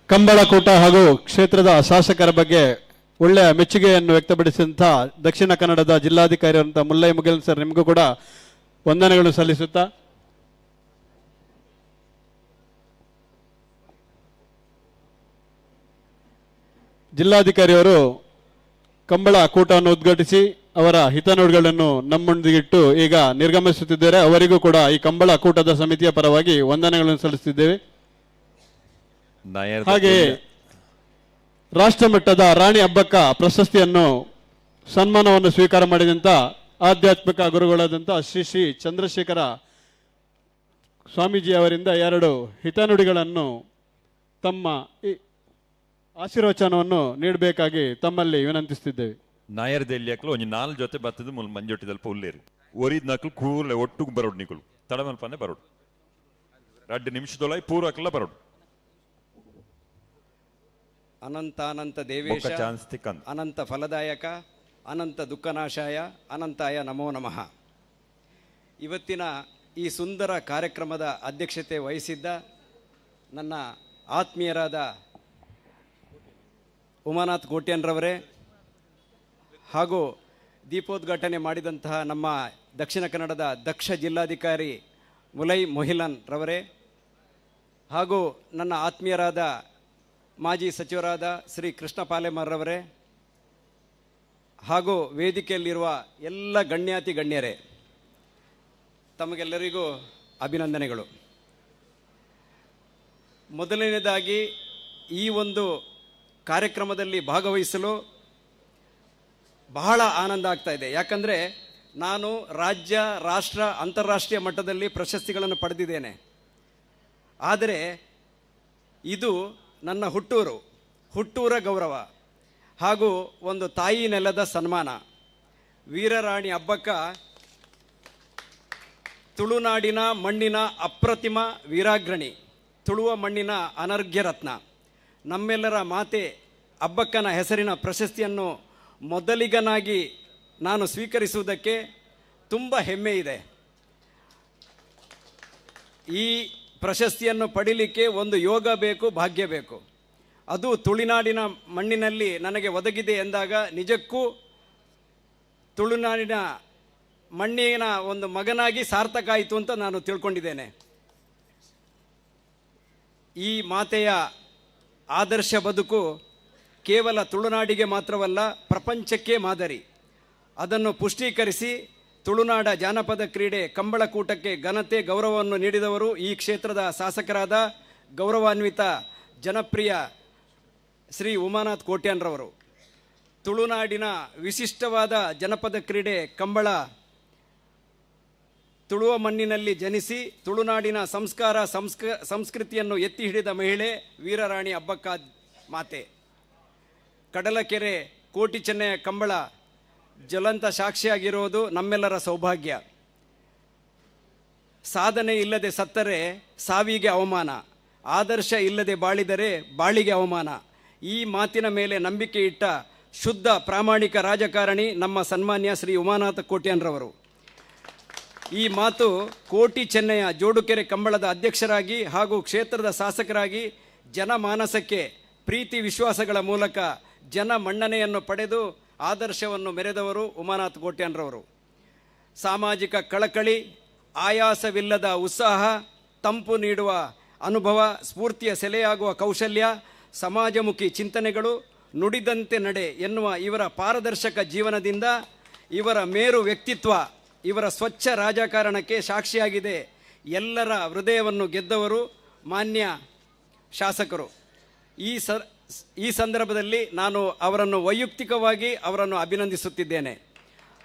ಕಂಬಳ ಕೂಟ ಹಾಗೂ ಕ್ಷೇತ್ರದ ಶಾಸಕರ ಬಗ್ಗೆ ಒಳ್ಳೆಯ ಮೆಚ್ಚುಗೆಯನ್ನು ವ್ಯಕ್ತಪಡಿಸಿದಂಥ ದಕ್ಷಿಣ ಕನ್ನಡದ ಜಿಲ್ಲಾಧಿಕಾರಿ ಅಂತ ಮುಲ್ಲೈ ಮುಗಿಲ್ ಸರ್, ನಿಮಗೂ ಕೂಡ ವಂದನೆಗಳು ಸಲ್ಲಿಸುತ್ತಾ ಜಿಲ್ಲಾಧಿಕಾರಿಯವರು ಕಂಬಳ ಕೂಟವನ್ನು ಉದ್ಘಾಟಿಸಿ ಅವರ ಹಿತನುಡಿಗಳನ್ನು ನಮ್ಮೊಂದಿಗಿಟ್ಟು ಈಗ ನಿರ್ಗಮಿಸುತ್ತಿದ್ದಾರೆ. ಅವರಿಗೂ ಕೂಡ ಈ ಕಂಬಳ ಕೂಟದ ಸಮಿತಿಯ ಪರವಾಗಿ ವಂದನೆಗಳನ್ನು ಸಲ್ಲಿಸುತ್ತಿದ್ದೇವೆ. ಹಾಗೆಯೇ ರಾಷ್ಟ್ರ ಮಟ್ಟದ ರಾಣಿ ಹಬ್ಬಕ್ಕ ಪ್ರಶಸ್ತಿಯನ್ನು ಸನ್ಮಾನವನ್ನು ಸ್ವೀಕಾರ ಮಾಡಿದಂಥ ಆಧ್ಯಾತ್ಮಿಕ ಗುರುಗಳಾದಂಥ ಶ್ರೀ ಶ್ರೀ ಚಂದ್ರಶೇಖರ ಸ್ವಾಮೀಜಿ ಅವರಿಂದ 2 ಹಿತನುಡಿಗಳನ್ನು ತಮ್ಮ ಆಶೀರ್ವಚನವನ್ನು ನೀಡಬೇಕಾಗಿ ತಮ್ಮಲ್ಲಿ ವಿನಂತಿಸುತ್ತಿದ್ದೇವೆ. ನಾಯರ್ದೆಲ್ಲಿಯಾಕಲು ಒಂದು 4 ಜೊತೆ ಬರ್ತದೆ ಮಂಜೊಟ್ಟಿದಲ್ಪ ಉಲ್ಲೇರಿ ಒರಿದ ನಕಲು ಕೂರಲೆ ಒಟ್ಟಿಗೆ ಬರೋಡು ನಿಕಲು ತಡಮಲ್ಪನೆ ಬರೋಡು 2 ನಿಮಿಷದೊಳಗೆ ಪೂರ್ವಕ್ಕೆಲ್ಲ ಬರೋಡು. ಅನಂತ ದೇವೇಶ ಅನಂತ ಫಲದಾಯಕ ಅನಂತ ದುಃಖನಾಶಾಯ ಅನಂತಾಯ ನಮೋ ನಮಃ. ಇವತ್ತಿನ ಈ ಸುಂದರ ಕಾರ್ಯಕ್ರಮದ ಅಧ್ಯಕ್ಷತೆ ವಹಿಸಿದ್ದ ನನ್ನ ಆತ್ಮೀಯರಾದ ಉಮಾನಾಥ್ ಕೋಟ್ಯಾನ್ರವರೇ ಹಾಗೂ ದೀಪೋದ್ಘಾಟನೆ ಮಾಡಿದಂತಹ ನಮ್ಮ ದಕ್ಷಿಣ ಕನ್ನಡದ ದಕ್ಷ ಜಿಲ್ಲಾಧಿಕಾರಿ ಮುಲೈ ಮೊಹಿಲನ್ ರವರೇ ಹಾಗೂ ನನ್ನ ಆತ್ಮೀಯರಾದ ಮಾಜಿ ಸಚಿವರಾದ ಶ್ರೀ ಕೃಷ್ಣ ಪಾಲೆಮರ್ರವರೇ ಹಾಗೂ ವೇದಿಕೆಯಲ್ಲಿರುವ ಎಲ್ಲ ಗಣ್ಯಾತಿ ಗಣ್ಯರೇ, ತಮಗೆಲ್ಲರಿಗೂ ಅಭಿನಂದನೆಗಳು. ಮೊದಲನೇದಾಗಿ ಈ ಒಂದು ಕಾರ್ಯಕ್ರಮದಲ್ಲಿ ಭಾಗವಹಿಸಲು ಬಹಳ ಆನಂದ ಆಗ್ತಾ ಇದೆ. ಯಾಕಂದರೆ ನಾನು ರಾಜ್ಯ, ರಾಷ್ಟ್ರ, ಅಂತಾರಾಷ್ಟ್ರೀಯ ಮಟ್ಟದಲ್ಲಿ ಪ್ರಶಸ್ತಿಗಳನ್ನು ಪಡೆದಿದ್ದೇನೆ. ಆದರೆ ಇದು ನನ್ನ ಹುಟ್ಟೂರ ಗೌರವ ಹಾಗೂ ಒಂದು ತಾಯಿ ನೆಲದ ಸನ್ಮಾನ. ವೀರರಾಣಿ ಹಬ್ಬಕ್ಕ ತುಳುನಾಡಿನ ಮಣ್ಣಿನ ಅಪ್ರತಿಮ ವೀರಾಗ್ರಣಿ, ತುಳುವ ಮಣ್ಣಿನ ಅನರ್ಘ್ಯ ರತ್ನ, ನಮ್ಮೆಲ್ಲರ ಮಾತೆ ಹಬ್ಬಕ್ಕನ ಹೆಸರಿನ ಪ್ರಶಸ್ತಿಯನ್ನು ಮೊದಲಿಗನಾಗಿ ನಾನು ಸ್ವೀಕರಿಸುವುದಕ್ಕೆ ತುಂಬ ಹೆಮ್ಮೆ ಇದೆ. ಈ ಪ್ರಶಸ್ತಿಯನ್ನು ಪಡೀಲಿಕ್ಕೆ ಒಂದು ಯೋಗ ಬೇಕು, ಭಾಗ್ಯ ಬೇಕು. ಅದು ತುಳುನಾಡಿನ ಮಣ್ಣಿನಲ್ಲಿ ನನಗೆ ಒದಗಿದೆ ಎಂದಾಗ ನಿಜಕ್ಕೂ ತುಳುನಾಡಿನ ಮಣ್ಣಿನ ಒಂದು ಮಗನಾಗಿ ಸಾರ್ಥಕ ಆಯಿತು ಅಂತ ನಾನು ತಿಳ್ಕೊಂಡಿದ್ದೇನೆ. ಈ ಮಾತೆಯ ಆದರ್ಶ ಬದುಕು ಕೇವಲ ತುಳುನಾಡಿಗೆ ಮಾತ್ರವಲ್ಲ, ಪ್ರಪಂಚಕ್ಕೆ ಮಾದರಿ. ಅದನ್ನು ಪುಷ್ಟೀಕರಿಸಿ ತುಳುನಾಡ ಜಾನಪದ ಕ್ರೀಡೆ ಕಂಬಳಕೂಟಕ್ಕೆ ಘನತೆ, ಗೌರವವನ್ನು ನೀಡಿದವರು ಈ ಕ್ಷೇತ್ರದ ಶಾಸಕರಾದ ಗೌರವಾನ್ವಿತ ಜನಪ್ರಿಯ ಶ್ರೀ ಉಮಾನಾಥ್ ಕೋಟ್ಯಾನ್ರವರು. ತುಳುನಾಡಿನ ವಿಶಿಷ್ಟವಾದ ಜನಪದ ಕ್ರೀಡೆ ಕಂಬಳ ತುಳುವ ಮಣ್ಣಿನಲ್ಲಿ ಜನಿಸಿ ತುಳುನಾಡಿನ ಸಂಸ್ಕೃತಿಯನ್ನು ಎತ್ತಿ ಹಿಡಿದ ಮಹಿಳೆ ವೀರರಾಣಿ ಹಬ್ಬಕ್ಕ ಮಾತೆ. ಕಡಲಕೆರೆ ಕೋಟಿ ಚೆನ್ನಯ ಕಂಬಳ ಜ್ವಲಂತ ಸಾಕ್ಷಿಯಾಗಿರೋದು ನಮ್ಮೆಲ್ಲರ ಸೌಭಾಗ್ಯ. ಸಾಧನೆ ಇಲ್ಲದೆ ಸತ್ತರೆ ಸಾವಿಗೆ ಅವಮಾನ, ಆದರ್ಶ ಇಲ್ಲದೆ ಬಾಳಿದರೆ ಬಾಳಿಗೆ ಅವಮಾನ. ಈ ಮಾತಿನ ಮೇಲೆ ನಂಬಿಕೆ ಇಟ್ಟ ಶುದ್ಧ ಪ್ರಾಮಾಣಿಕ ರಾಜಕಾರಣಿ ನಮ್ಮ ಸನ್ಮಾನ್ಯ ಶ್ರೀ ಉಮಾನಾಥ ಕೋಟ್ಯಾನ್ರವರು. ಈ ಮಾತು ಕೋಟಿ ಚೆನ್ನಯ ಜೋಡುಕೆರೆ ಕಂಬಳದ ಅಧ್ಯಕ್ಷರಾಗಿ ಹಾಗೂ ಕ್ಷೇತ್ರದ ಶಾಸಕರಾಗಿ ಜನಮಾನಸಕ್ಕೆ ಪ್ರೀತಿ ವಿಶ್ವಾಸಗಳ ಮೂಲಕ ಜನ ಮನ್ನಣೆಯನ್ನು ಪಡೆದು ಆದರ್ಶವನ್ನು ಮೆರೆದವರು ಉಮಾನಾಥ್ ಕೋಟ್ಯಾನ್ರವರು. ಸಾಮಾಜಿಕ ಕಳಕಳಿ, ಆಯಾಸವಿಲ್ಲದ ಉತ್ಸಾಹ, ತಂಪು ನೀಡುವ ಅನುಭವ, ಸ್ಫೂರ್ತಿಯ ಸೆಲೆಯಾಗುವ ಕೌಶಲ್ಯ, ಸಮಾಜಮುಖಿ ಚಿಂತನೆಗಳು, ನುಡಿದಂತೆ ನಡೆ ಎನ್ನುವ ಇವರ ಪಾರದರ್ಶಕ ಜೀವನದಿಂದ ಇವರ ಮೇರು ವ್ಯಕ್ತಿತ್ವ, ಇವರ ಸ್ವಚ್ಛ ರಾಜಕಾರಣಕ್ಕೆ ಸಾಕ್ಷಿಯಾಗಿದೆ. ಎಲ್ಲರ ಹೃದಯವನ್ನು ಗೆದ್ದವರು ಮಾನ್ಯ ಶಾಸಕರು. ಈ ಸಂದರ್ಭದಲ್ಲಿ ನಾನು ಅವರನ್ನು ವೈಯಕ್ತಿಕವಾಗಿ ಅಭಿನಂದಿಸುತ್ತಿದ್ದೇನೆ.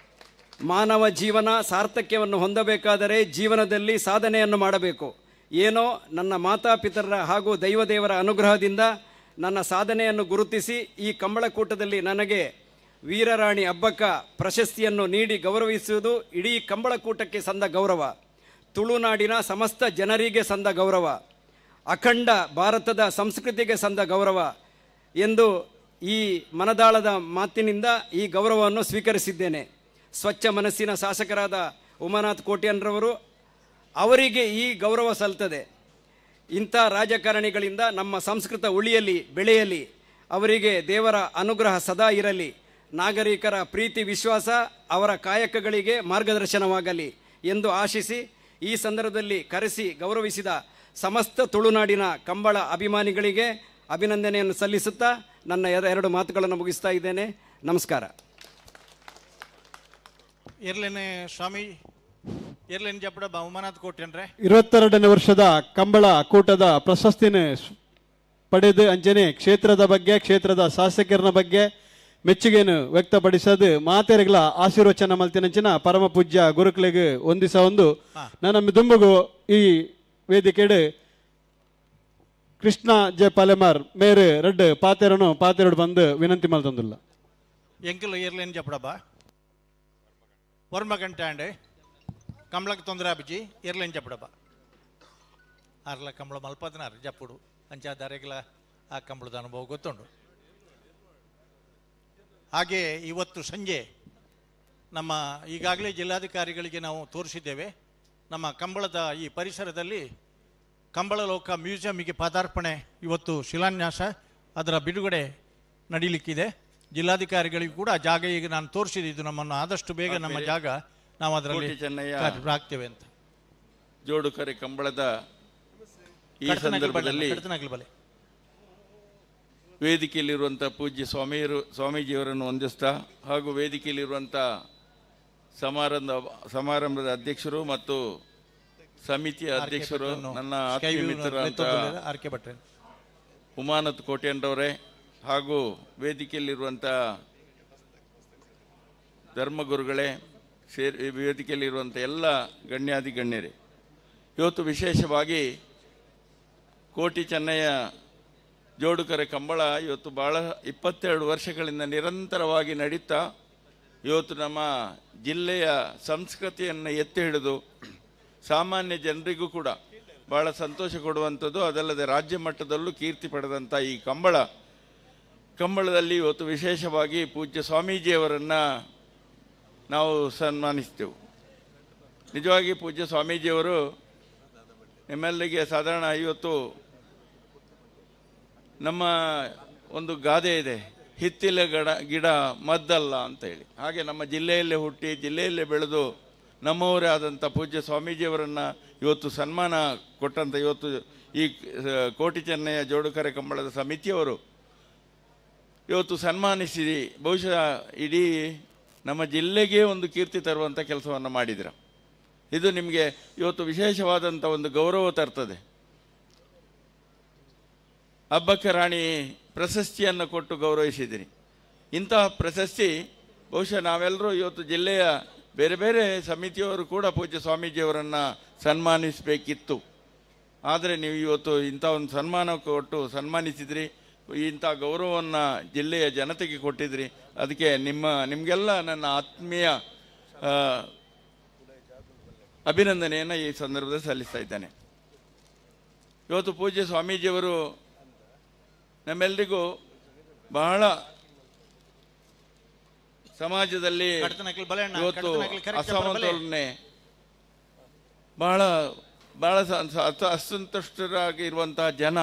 ಮಾನವ ಜೀವನ ಸಾರ್ಥಕ್ಯವನ್ನು ಹೊಂದಬೇಕಾದರೆ ಜೀವನದಲ್ಲಿ ಸಾಧನೆಯನ್ನು ಮಾಡಬೇಕು. ಏನೋ ನನ್ನ ಮಾತಾಪಿತರರ ಹಾಗೂ ದೈವದೇವರ ಅನುಗ್ರಹದಿಂದ ನನ್ನ ಸಾಧನೆಯನ್ನು ಗುರುತಿಸಿ ಈ ಕಂಬಳಕೂಟದಲ್ಲಿ ನನಗೆ ವೀರರಾಣಿ ಹಬ್ಬಕ್ಕ ಪ್ರಶಸ್ತಿಯನ್ನು ನೀಡಿ ಗೌರವಿಸುವುದು ಇಡೀ ಕಂಬಳಕೂಟಕ್ಕೆ ಸಂದ ಗೌರವ, ತುಳುನಾಡಿನ ಸಮಸ್ತ ಜನರಿಗೆ ಸಂದ ಗೌರವ, ಅಖಂಡ ಭಾರತದ ಸಂಸ್ಕೃತಿಗೆ ಸಂದ ಗೌರವ ಎಂದು ಈ ಮನದಾಳದ ಮಾತಿನಿಂದ ಈ ಗೌರವವನ್ನು ಸ್ವೀಕರಿಸಿದ್ದೇನೆ. ಸ್ವಚ್ಛ ಮನಸ್ಸಿನ ಶಾಸಕರಾದ ಉಮಾನಾಥ್ ಕೋಟ್ಯಾನ್ರವರು ಅವರಿಗೆ ಈ ಗೌರವ ಸಲ್ತದೆ. ಇಂಥ ರಾಜಕಾರಣಿಗಳಿಂದ ನಮ್ಮ ಸಂಸ್ಕೃತ ಉಳಿಯಲಿ, ಬೆಳೆಯಲಿ. ಅವರಿಗೆ ದೇವರ ಅನುಗ್ರಹ ಸದಾ ಇರಲಿ. ನಾಗರಿಕರ ಪ್ರೀತಿ ವಿಶ್ವಾಸ ಅವರ ಕಾಯಕಗಳಿಗೆ ಮಾರ್ಗದರ್ಶನವಾಗಲಿ ಎಂದು ಆಶಿಸಿ ಈ ಸಂದರ್ಭದಲ್ಲಿ ಕರೆಸಿ ಗೌರವಿಸಿದ ಸಮಸ್ತ ತುಳುನಾಡಿನ ಕಂಬಳ ಅಭಿಮಾನಿಗಳಿಗೆ ಅಭಿನಂದನೆಯನ್ನು ಸಲ್ಲಿಸುತ್ತಾ ನನ್ನ ಎರಡು ಮಾತುಗಳನ್ನು ಮುಗಿಸ್ತಾ ಇದ್ದೇನೆ. ನಮಸ್ಕಾರ. ಇರ್ಲೇನೆ ಸ್ವಾಮಿ ಇರ್ಲೇನು ಜಪ್ಪಡ ಬಹುಮಾನದ ಕೊಟ್ಟೇನ್ರೆ 22ನೇ ವರ್ಷದ ಕಂಬಳ ಕೂಟದ ಪ್ರಶಸ್ತಿನ ಪಡೆದು ಅಂಚನೆ ಕ್ಷೇತ್ರದ ಬಗ್ಗೆ ಕ್ಷೇತ್ರದ ಶಾಸಕರ ಬಗ್ಗೆ ಮೆಚ್ಚುಗೆಯನ್ನು ವ್ಯಕ್ತಪಡಿಸದು ಮಾತೆರೆಗಳ ಆಶೀರ್ವಚನ ಮಲ್ತಿನಂಚಿನ ಪರಮ ಪೂಜ್ಯ ಗುರುಕುಲಿಗೆ ಒಂದಿಸ ಒಂದು ನನ್ನ ದುಂಬಗು ಈ ವೇದಿಕೆಡು ಕೃಷ್ಣ ಜೆ ಪಾಲೆಮಾರ್ ಮೇರು ರೆಡ್ ಪಾತೆರಡು ಬಂದು ವಿನಂತಿ ಮಲ್ತಂದುಲ್ಲ ಎಂಕಲ್ ಇರ್ಲೇನು ಜಪ್ಪಡಬ್ಬ ವರ್ಮ ಗಂಟೆ ಅಂಡೆ ಕಂಬಳಕ್ಕೆ ತೊಂದರೆ ಆಬಿಜಿ ಇರ್ಲೇನು ಜಪ್ಪಡಬ್ಬ ಆರ್ಲ ಕಂಬಳ ಮಲ್ಪದನಾರು ಜಪ್ಪುಡು ಅಂಚಾದಾರೆಗಳ ಆ ಕಂಬಳದ ಅನುಭವ ಗೊತ್ತುಂಡು. ಹಾಗೆ ಇವತ್ತು ಸಂಜೆ ನಮ್ಮ ಈಗಾಗಲೇ ಜಿಲ್ಲಾಧಿಕಾರಿಗಳಿಗೆ ನಾವು ತೋರಿಸಿದ್ದೇವೆ. ನಮ್ಮ ಕಂಬಳದ ಈ ಪರಿಸರದಲ್ಲಿ ಕಂಬಳ ಲೋಕ ಮ್ಯೂಸಿಯಂಗೆ ಪಾದಾರ್ಪಣೆ ಇವತ್ತು ಶಿಲಾನ್ಯಾಸ ಅದರ ಬಿಡುಗಡೆ ನಡೀಲಿಕ್ಕಿದೆ. ಜಿಲ್ಲಾಧಿಕಾರಿಗಳಿಗೂ ಕೂಡ ಜಾಗ ಈಗ ನಾನು ತೋರಿಸಿದ್ದು ನಮ್ಮನ್ನು ಆದಷ್ಟು ಬೇಗ ನಮ್ಮ ಜಾಗ ನಾವು ಅದರಲ್ಲಿ ಹಾಕ್ತೇವೆ ಅಂತ. ಜೋಡುಕರೆ ಕಂಬಳದ ಈ ಸಂದರ್ಭದಲ್ಲಿ ವೇದಿಕೆಯಲ್ಲಿರುವಂಥ ಪೂಜ್ಯ ಸ್ವಾಮೀಜಿಯವರನ್ನು ವಂದಿಸ್ತಾ ಹಾಗೂ ವೇದಿಕೆಯಲ್ಲಿರುವಂಥ ಸಮಾರಂಭದ ಅಧ್ಯಕ್ಷರು ಮತ್ತು ಸಮಿತಿಯ ಅಧ್ಯಕ್ಷರು ನನ್ನ ಆತ್ಮೀಯ ಮಿತ್ರರಾದಂಥ ಉಮಾನಾಥ್ ಕೋಟ್ಯಾನ್ರವರೇ ಹಾಗೂ ವೇದಿಕೆಯಲ್ಲಿರುವಂಥ ಧರ್ಮಗುರುಗಳೇ ವೇದಿಕೆಯಲ್ಲಿರುವಂಥ ಎಲ್ಲ ಗಣ್ಯಾದಿ ಗಣ್ಯರೇ, ಇವತ್ತು ವಿಶೇಷವಾಗಿ ಕೋಟಿ ಚೆನ್ನಯ್ಯ ಜೋಡುಕರೆ ಕಂಬಳ ಇವತ್ತು ಭಾಳ 22 ವರ್ಷಗಳಿಂದ ನಿರಂತರವಾಗಿ ನಡೀತಾ ಇವತ್ತು ನಮ್ಮ ಜಿಲ್ಲೆಯ ಸಂಸ್ಕೃತಿಯನ್ನು ಎತ್ತಿ ಹಿಡಿದು ಸಾಮಾನ್ಯ ಜನರಿಗೂ ಕೂಡ ಭಾಳ ಸಂತೋಷ ಕೊಡುವಂಥದ್ದು, ಅದಲ್ಲದೆ ರಾಜ್ಯ ಮಟ್ಟದಲ್ಲೂ ಕೀರ್ತಿ ಪಡೆದಂಥ ಈ ಕಂಬಳದಲ್ಲಿ ಇವತ್ತು ವಿಶೇಷವಾಗಿ ಪೂಜ್ಯ ಸ್ವಾಮೀಜಿಯವರನ್ನು ನಾವು ಸನ್ಮಾನಿಸ್ತೇವೆ. ನಿಜವಾಗಿ ಪೂಜ್ಯ ಸ್ವಾಮೀಜಿಯವರು ನಿಮ್ಮೆಲ್ಲರಿಗೆ ಸಾಧಾರಣ ಇವತ್ತು ನಮ್ಮ ಒಂದು ಗಾದೆ ಇದೆ, ಹಿತ್ತಿಲ ಗಿಡ ಮದ್ದಲ್ಲ ಅಂತ ಹೇಳಿ. ಹಾಗೆ ನಮ್ಮ ಜಿಲ್ಲೆಯಲ್ಲೇ ಹುಟ್ಟಿ ಜಿಲ್ಲೆಯಲ್ಲೇ ಬೆಳೆದು ನಮ್ಮವರೇ ಆದಂಥ ಪೂಜ್ಯ ಸ್ವಾಮೀಜಿಯವರನ್ನು ಇವತ್ತು ಸನ್ಮಾನ ಕೊಟ್ಟಂಥ ಇವತ್ತು ಈ ಕೋಟಿ ಚೆನ್ನಯ್ಯ ಜೋಡುಕರೆ ಕಂಬಳದ ಸಮಿತಿಯವರು ಇವತ್ತು ಸನ್ಮಾನಿಸಿ ಬಹುಶಃ ಇಡೀ ನಮ್ಮ ಜಿಲ್ಲೆಗೆ ಒಂದು ಕೀರ್ತಿ ತರುವಂಥ ಕೆಲಸವನ್ನು ಮಾಡಿದ್ರು. ಇದು ನಿಮಗೆ ಇವತ್ತು ವಿಶೇಷವಾದಂಥ ಒಂದು ಗೌರವ ತರ್ತದೆ. ಹಬ್ಬಕ್ಕೆ ರಾಣಿ ಪ್ರಶಸ್ತಿಯನ್ನು ಕೊಟ್ಟು ಗೌರವಿಸಿದಿರಿ. ಇಂತಹ ಪ್ರಶಸ್ತಿ ಬಹುಶಃ ನಾವೆಲ್ಲರೂ ಇವತ್ತು ಜಿಲ್ಲೆಯ ಬೇರೆ ಬೇರೆ ಸಮಿತಿಯವರು ಕೂಡ ಪೂಜ್ಯ ಸ್ವಾಮೀಜಿಯವರನ್ನು ಸನ್ಮಾನಿಸಬೇಕಿತ್ತು. ಆದರೆ ನೀವು ಇವತ್ತು ಇಂಥ ಒಂದು ಸನ್ಮಾನ ಕೊಟ್ಟು ಸನ್ಮಾನಿಸಿದ್ರಿ, ಇಂಥ ಗೌರವವನ್ನು ಜಿಲ್ಲೆಯ ಜನತೆಗೆ ಕೊಟ್ಟಿದ್ರಿ. ಅದಕ್ಕೆ ನಿಮಗೆಲ್ಲ ನನ್ನ ಆತ್ಮೀಯ ಅಭಿನಂದನೆಯನ್ನು ಈ ಸಂದರ್ಭದಲ್ಲಿ ಸಲ್ಲಿಸ್ತಾ ಇದ್ದೇನೆ. ಇವತ್ತು ಪೂಜ್ಯ ಸ್ವಾಮೀಜಿಯವರು ನಮ್ಮೆಲ್ಲರಿಗೂ ಬಹಳ ಸಮಾಜದಲ್ಲಿ ಇವತ್ತು ಅಸಮತೋಲನೆ ಬಹಳ ಅಸಂತುಷ್ಟರಾಗಿರುವಂತಹ ಜನ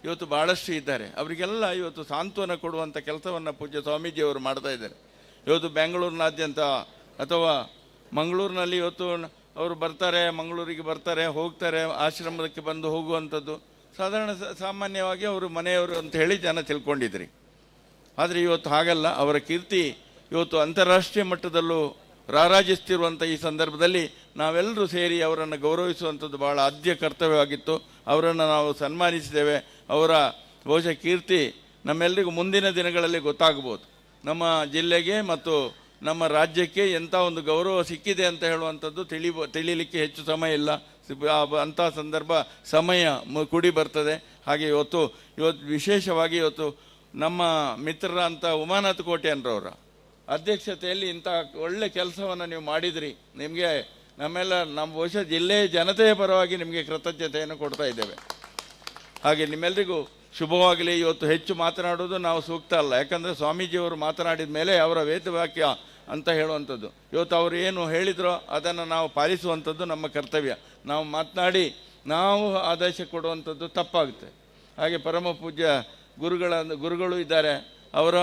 ಇವತ್ತು ಭಾಳಷ್ಟು ಇದ್ದಾರೆ. ಅವರಿಗೆಲ್ಲ ಇವತ್ತು ಸಾಂತ್ವನ ಕೊಡುವಂಥ ಕೆಲಸವನ್ನು ಪೂಜ್ಯ ಸ್ವಾಮೀಜಿಯವರು ಮಾಡ್ತಾ ಇದ್ದಾರೆ. ಇವತ್ತು ಬೆಂಗಳೂರಿನಾದ್ಯಂತ ಅಥವಾ ಮಂಗಳೂರಿನಲ್ಲಿ ಇವತ್ತು ಅವರು ಬರ್ತಾರೆ, ಮಂಗಳೂರಿಗೆ ಬರ್ತಾರೆ, ಹೋಗ್ತಾರೆ, ಆಶ್ರಮಕ್ಕೆ ಬಂದು ಹೋಗುವಂಥದ್ದು ಸಾಮಾನ್ಯವಾಗಿ ಅವರು ಮನೆಯವರು ಅಂತ ಹೇಳಿ ಜನ ತಿಳ್ಕೊಂಡಿದ್ರಿ. ಆದರೆ ಇವತ್ತು ಹಾಗಲ್ಲ. ಅವರ ಕೀರ್ತಿ ಇವತ್ತು ಅಂತಾರಾಷ್ಟ್ರೀಯ ಮಟ್ಟದಲ್ಲೂ ರಾರಾಜಿಸ್ತಿರುವಂಥ ಈ ಸಂದರ್ಭದಲ್ಲಿ ನಾವೆಲ್ಲರೂ ಸೇರಿ ಅವರನ್ನು ಗೌರವಿಸುವಂಥದ್ದು ಭಾಳ ಆದ್ಯ ಕರ್ತವ್ಯವಾಗಿತ್ತು. ಅವರನ್ನು ನಾವು ಸನ್ಮಾನಿಸಿದ್ದೇವೆ. ಅವರ ಬಹುಶಃ ಕೀರ್ತಿ ನಮ್ಮೆಲ್ಲರಿಗೂ ಮುಂದಿನ ದಿನಗಳಲ್ಲಿ ಗೊತ್ತಾಗ್ಬೋದು. ನಮ್ಮ ಜಿಲ್ಲೆಗೆ ಮತ್ತು ನಮ್ಮ ರಾಜ್ಯಕ್ಕೆ ಎಂಥ ಒಂದು ಗೌರವ ಸಿಕ್ಕಿದೆ ಅಂತ ಹೇಳುವಂಥದ್ದು ತಿಳಿಲಿಕ್ಕೆ ಹೆಚ್ಚು ಸಮಯ ಇಲ್ಲ. ಅಂಥ ಸಂದರ್ಭ ಸಮಯ ಕೂಡಿ ಬರ್ತದೆ. ಹಾಗೆ ಇವತ್ತು ವಿಶೇಷವಾಗಿ ಇವತ್ತು ನಮ್ಮ ಮಿತ್ರರಂಥ ಉಮಾನಾಥ್ ಕೋಟ್ಯಾನ್ರವರ ಅಧ್ಯಕ್ಷತೆಯಲ್ಲಿ ಇಂಥ ಒಳ್ಳೆ ಕೆಲಸವನ್ನು ನೀವು ಮಾಡಿದ್ರಿ. ನಿಮಗೆ ನಮ್ಮ ಬಹುಶಃ ಜಿಲ್ಲೆಯ ಜನತೆಯ ಪರವಾಗಿ ನಿಮಗೆ ಕೃತಜ್ಞತೆಯನ್ನು ಕೊಡ್ತಾ ಇದ್ದೇವೆ. ಹಾಗೆ ನಿಮ್ಮೆಲ್ಲರಿಗೂ ಶುಭವಾಗಲಿ. ಇವತ್ತು ಹೆಚ್ಚು ಮಾತನಾಡೋದು ನಾವು ಸೂಕ್ತ ಅಲ್ಲ, ಯಾಕಂದರೆ ಸ್ವಾಮೀಜಿಯವರು ಮಾತನಾಡಿದ ಮೇಲೆ ಅವರ ವೇದವಾಕ್ಯ ಅಂತ ಹೇಳುವಂಥದ್ದು. ಇವತ್ತು ಅವರು ಏನು ಹೇಳಿದ್ರೋ ಅದನ್ನು ನಾವು ಪಾಲಿಸುವಂಥದ್ದು ನಮ್ಮ ಕರ್ತವ್ಯ. ನಾವು ಮಾತನಾಡಿ ನಾವು ಆದೇಶ ಕೊಡುವಂಥದ್ದು ತಪ್ಪಾಗುತ್ತೆ. ಹಾಗೆ ಪರಮ ಪೂಜ್ಯ ಗುರುಗಳು ಇದ್ದಾರೆ, ಅವರ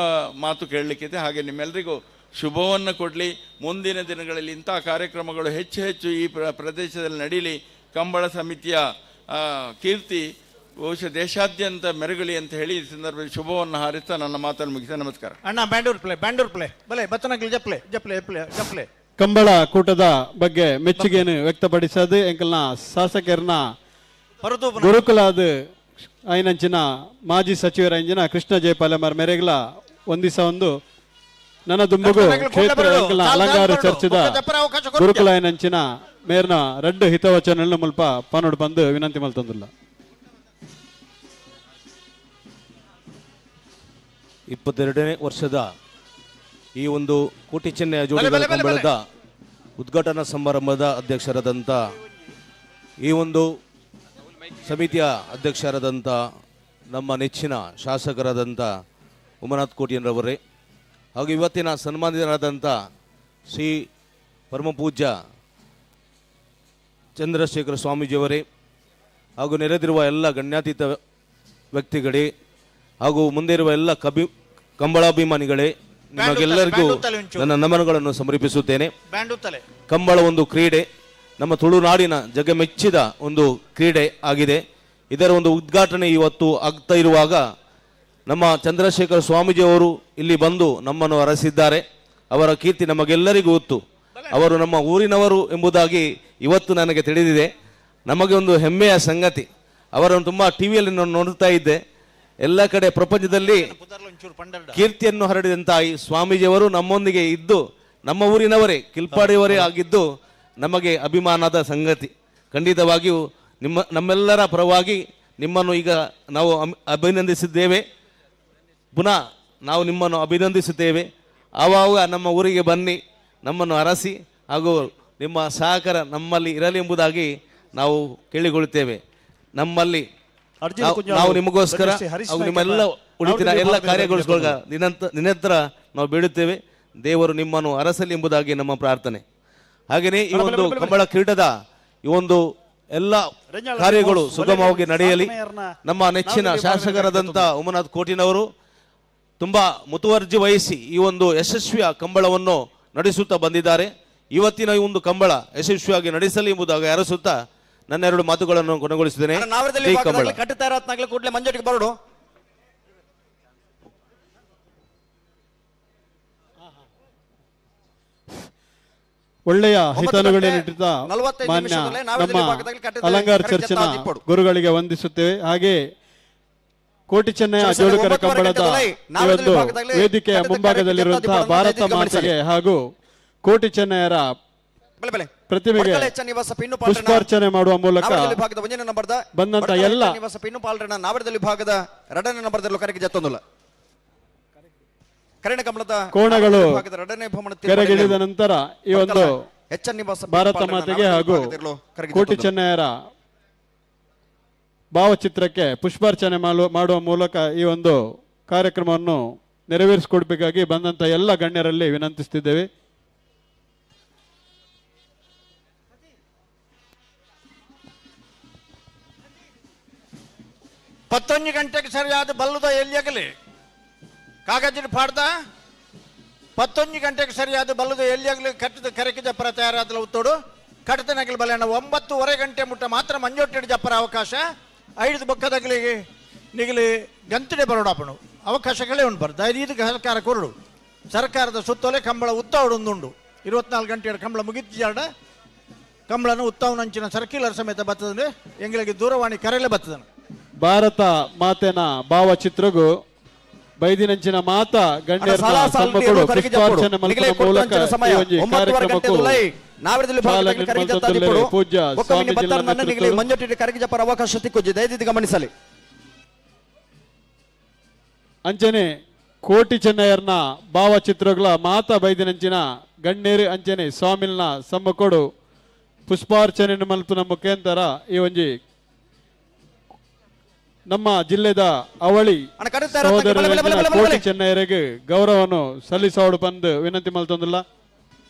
ಮಾತು ಕೇಳಲಿಕ್ಕಿದೆ. ಹಾಗೆ ನಿಮ್ಮೆಲ್ಲರಿಗೂ ಶುಭವನ್ನು ಕೊಡಲಿ. ಮುಂದಿನ ದಿನಗಳಲ್ಲಿ ಇಂಥ ಕಾರ್ಯಕ್ರಮಗಳು ಹೆಚ್ಚು ಹೆಚ್ಚು ಈ ಪ್ರದೇಶದಲ್ಲಿ ನಡೀಲಿ. ಕಂಬಳ ಸಮಿತಿಯ ಕೀರ್ತಿ ಬಹುಶಃ ದೇಶಾದ್ಯಂತ ಮೆರಗಲಿ ಅಂತ ಹೇಳಿ ಈ ಸಂದರ್ಭದಲ್ಲಿ ಶುಭವನ್ನು ಹಾರಿಸ್ತಾ ನನ್ನ ಮಾತನ್ನು ಮುಗಿಸ. ನಮಸ್ಕಾರ. ಅಣ್ಣ ಬ್ಯಾಂಡೂರ್ ಪ್ಲೇ ಬಲೆ ಬತ್ತನಗಲ್ ಜಪ್ಲೆ ಕಂಬಳ ಕೂಟದ ಬಗ್ಗೆ ಮೆಚ್ಚುಗೆಯನ್ನು ವ್ಯಕ್ತಪಡಿಸದು ಎಂಕಲ್ನ ಶಾಸಕರನ್ನ ಗುರುಕುಲಾದ ಐನಂಚಿನ ಮಾಜಿ ಸಚಿವರ ಇಂಜಿನ ಕೃಷ್ಣ ಜಯಪಾಲಮರ್ ಮೇರೆಗಲ ಒಂದಿಸ ಒಂದು ನನ್ನ ದುಂಬುಗು ಕ್ಷೇತ್ರ ಎಂಕಲ್ನ ಅಲಂಕಾರ ಚರ್ಚದ ಗುರುಕುಲ ಐನಂಚಿನ ಮೇರ್ನ ರಡ್ಡು ಹಿತವಚನ ಮುಲ್ಪ ಪನೋಡು ಬಂದು ವಿನಂತಿ ಮಲ್ತೊಂದಿಲ್ಲ. 22ನೇ ವರ್ಷದ ಈ ಒಂದು ಕೋಟಿ ಚೆನ್ನಯ ಜೋಡಿಗಳ ಕಂಬಳದ ಉದ್ಘಾಟನಾ ಸಮಾರಂಭದ ಅಧ್ಯಕ್ಷರಾದಂಥ ಈ ಒಂದು ಸಮಿತಿಯ ಅಧ್ಯಕ್ಷರಾದಂಥ ನಮ್ಮ ನೆಚ್ಚಿನ ಶಾಸಕರಾದಂಥ ಉಮನಾಥ್ ಕೋಟ್ಯಾನ್ರವರೇ, ಹಾಗೂ ಇವತ್ತಿನ ಸನ್ಮಾನಿತರಾದಂಥ ಶ್ರೀ ಪರಮಪೂಜ್ಯ ಚಂದ್ರಶೇಖರ ಸ್ವಾಮೀಜಿಯವರೇ, ಹಾಗೂ ನೆರೆದಿರುವ ಎಲ್ಲ ಗಣ್ಯಾತೀತ ವ್ಯಕ್ತಿಗಳೇ, ಹಾಗೂ ಮುಂದೆ ಇರುವ ಎಲ್ಲ ಕಂಬಳಾಭಿಮಾನಿಗಳೇ, ನಿಮಗೆಲ್ಲರಿಗೂ ನನ್ನ ನಮನಗಳನ್ನು ಸಮರ್ಪಿಸುತ್ತೇನೆ. ಕಂಬಳ ಒಂದು ಕ್ರೀಡೆ, ನಮ್ಮ ತುಳುನಾಡಿನ ಜಗಮೆಚ್ಚಿದ ಒಂದು ಕ್ರೀಡೆ ಆಗಿದೆ. ಇದರ ಒಂದು ಉದ್ಘಾಟನೆ ಇವತ್ತು ಆಗ್ತಾ ಇರುವಾಗ ನಮ್ಮ ಚಂದ್ರಶೇಖರ ಸ್ವಾಮೀಜಿಯವರು ಇಲ್ಲಿ ಬಂದು ನಮ್ಮನ್ನು ಹರಸಿದ್ದಾರೆ. ಅವರ ಕೀರ್ತಿ ನಮಗೆಲ್ಲರಿಗೂ ಗೊತ್ತು. ಅವರು ನಮ್ಮ ಊರಿನವರು ಎಂಬುದಾಗಿ ಇವತ್ತು ನನಗೆ ತಿಳಿದಿದೆ. ನಮಗೆ ಒಂದು ಹೆಮ್ಮೆಯ ಸಂಗತಿ. ಅವರನ್ನು ತುಂಬ ಟಿವಿಯಲ್ಲಿ ನೋಡ್ತಾ ಇದ್ದೆ. ಎಲ್ಲ ಕಡೆ ಪ್ರಪಂಚದಲ್ಲಿ ಕೀರ್ತಿಯನ್ನು ಹರಡಿದಂಥ ಈ ಸ್ವಾಮೀಜಿಯವರು ನಮ್ಮೊಂದಿಗೆ ಇದ್ದು ನಮ್ಮ ಊರಿನವರೇ, ಕಿಲ್ಪಾಡಿಯವರೇ ಆಗಿದ್ದು ನಮಗೆ ಅಭಿಮಾನದ ಸಂಗತಿ. ಖಂಡಿತವಾಗಿಯೂ ನಮ್ಮೆಲ್ಲರ ಪರವಾಗಿ ನಿಮ್ಮನ್ನು ಈಗ ನಾವು ಅಭಿನಂದಿಸಿದ್ದೇವೆ. ಪುನಃ ನಾವು ನಿಮ್ಮನ್ನು ಅಭಿನಂದಿಸುತ್ತೇವೆ. ಆವಾಗ ನಮ್ಮ ಊರಿಗೆ ಬನ್ನಿ, ನಮ್ಮನ್ನು ಹರಸಿ, ಹಾಗೂ ನಿಮ್ಮ ಸಹಕಾರ ನಮ್ಮಲ್ಲಿ ಇರಲಿ ಎಂಬುದಾಗಿ ನಾವು ಕೇಳಿಕೊಳ್ಳುತ್ತೇವೆ. ನಮ್ಮಲ್ಲಿ ನಾವು ನಿಮಗೋಸ್ಕರ ಹಾಗೂ ನಿಮ್ಮೆಲ್ಲ ಉಳಿತಿನ ಎಲ್ಲ ಕಾರ್ಯಗೊಳಿಸಿಕೊಳ್ಳ ನಿರಂತರ ನಾವು ಬೇಡುತ್ತೇವೆ. ದೇವರು ನಿಮ್ಮನ್ನು ಅರಸಲಿ ಎಂಬುದಾಗಿ ನಮ್ಮ ಪ್ರಾರ್ಥನೆ. ಹಾಗೆಯೇ ಈ ಒಂದು ಕಂಬಳ ಕ್ರೀಡದ ಈ ಒಂದು ಎಲ್ಲ ಕಾರ್ಯಗಳು ಸುಗಮವಾಗಿ ನಡೆಯಲಿ. ನಮ್ಮ ನೆಚ್ಚಿನ ಶಾಸಕರಾದಂಥ ಉಮನಾಥ್ ಕೋಟಿನವರು ತುಂಬಾ ಮುತುವರ್ಜಿ ವಹಿಸಿ ಈ ಒಂದು ಯಶಸ್ವಿಯ ಕಂಬಳವನ್ನು ನಡೆಸುತ್ತಾ ಬಂದಿದ್ದಾರೆ. ಇವತ್ತಿನ ಈ ಒಂದು ಕಂಬಳ ಯಶಸ್ವಿಯಾಗಿ ನಡೆಸಲಿ ಎಂಬುದಾಗಿ ಅರಸುತ್ತಾ ನನ್ನ ಎರಡು ಮಾತುಗಳನ್ನು ಕೊನೆಗೊಳಿಸಿದ್ದೇನೆ. ಮಂಜಟ್ಟಿಗೆ ಬರೋಡು ಒಳ್ಳೆಯ ಹಿತನುಗಳನ್ನಿಟ್ಟಿದ್ದ ಮಾನ್ಯ ನಮ್ಮ ಅಲಂಕಾರ ಚರ್ಚಿನ ಗುರುಗಳಿಗೆ ವಂದಿಸುತ್ತೇವೆ. ಹಾಗೆ ಕೋಟಿ ಚೆನ್ನಯ ಜೋಡುಕರ ಕಂಬಳದ ಒಂದು ವೇದಿಕೆಯ ಮುಂಭಾಗದಲ್ಲಿರುವಂತಹ ಭಾರತ ಮಾತೆಗೆ ಹಾಗೂ ಕೋಟಿ ಚೆನ್ನಯರ ಪ್ರತಿಮೆಗೆ ಪುಷ್ಪಾರ್ಚನೆ ಮಾಡುವ ಮೂಲಕ ಬಂದಂತ ಎಲ್ಲ ಕೋಣಗಳು ಕೆರೆಗಿಳಿದ ನಂತರ ಈ ಒಂದು ಭಾರತ ಮಾತೆಗೆ ಹಾಗೂ ಕೋಟಿ ಚೆನ್ನಯರ ಭಾವಚಿತ್ರಕ್ಕೆ ಪುಷ್ಪಾರ್ಚನೆ ಮಾಡುವ ಮೂಲಕ ಈ ಒಂದು ಕಾರ್ಯಕ್ರಮವನ್ನು ನೆರವೇರಿಸಿಕೊಡ್ಬೇಕಾಗಿ ಬಂದಂತ ಎಲ್ಲ ಗಣ್ಯರಲ್ಲಿ ವಿನಂತಿಸುತ್ತಿದ್ದೇವೆ. ಪತ್ತೊಂದು ಗಂಟೆಗೆ ಸರಿಯಾದ ಬಲ್ಲದ ಎಲ್ಲಿಯಾಗಲಿ ಕಾಗಜಿನ ಪಾಡ್ದ 11 ಗಂಟೆಗೆ ಸರಿಯಾದ ಬಲ್ಲದ ಎಲ್ಲಿಯಾಗಲಿ ಕಟ್ಟದ ಕರೆಕೆ ಜಪ್ಪರ ತಯಾರಾದ ಉತ್ತೋಡು ಕಟ್ಟತನಗಲಿ ಬಲೆಣ್ಣ 9:30 ಗಂಟೆ ಮುಟ್ಟ ಮಾತ್ರ ಮಂಜೊಟ್ಟಿಡ ಜಪ್ಪರ ಅವಕಾಶ 5 ಬೊಕ್ಕದಗಲಿಗೆ ನಿಗಲಿ ಗಂತಿಡೆ ಬರೋಡಾಪಣು ಅವಕಾಶಗಳೇ ಉಂಟು. ಇದು ಸರ್ಕಾರ ಕೊರಡು ಸರ್ಕಾರದ ಸುತ್ತೋಲೆ ಕಂಬಳ ಉತ್ತಾವಡು ಒಂದುಂಡು 24 ಗಂಟೆ ಕಂಬಳ ಮುಗಿತಿಜಾಡ ಕಂಬಳನು ಉತ್ತಾವನಂಚಿನ ಸರ್ಕಿಲರ್ ಸಮೇತ ಬರ್ತದೆ. ಎಂಗಳಿಗೆ ದೂರವಾಣಿ ಕರೆಯಲೇ ಬರ್ತದೆ. ಭಾರತ ಮಾತೆನ ಭಾವಚಿತ್ರಗೂ ಬೈದಿನಂಚಿನ ಮಾತ ಗಣ್ಯರ ಸಮ್ಮುಖಡು ಪುಷ್ಪಾರ್ಚನೆ ಮಲ್ಪನ ಮೂಲಕ ಈ ಒಂದು ಕಾರ್ಯಕ್ರಮಕ್ಕೂ ಪೂಜ್ಯ ಸ್ವಾಮೀಜಿ ಮಂಜೊಟ್ಟಿನ ಕರೆಗೆ ಜಪ್ಪರ ಅವಕಾಶ ತಿಕ್ಕೊಜ್ಜಿ ದಯವಿಟ್ಟು ಗಮನಿಸಲಿ. ಅಂಚನೆ ಕೋಟಿ ಚೆನ್ನಯರ್ನ ಭಾವಚಿತ್ರಗಳ ಮಾತ ಬೈದಿನಂಚಿನ ಗಣ್ಯರು ಅಂಚನೆ ಸ್ವಾಮಿಲ್ನ ಸಮ್ಮುಖಡು ಪುಷ್ಪಾರ್ಚನೆ ಮಲ್ಪನ ಮುಖಾಂತರ ಈ ಒಂಜಿ ನಮ್ಮ ಜಿಲ್ಲೆದ ಅವಳಿ ಕೋಟಿ ಚೆನ್ನಯರಿಗೆ ಗೌರವವನ್ನು ಸಲ್ಲಿಸೋಡು ಬಂದು ವಿನಂತಿ ಮಲ್ತೊಂದಿಲ್ಲ.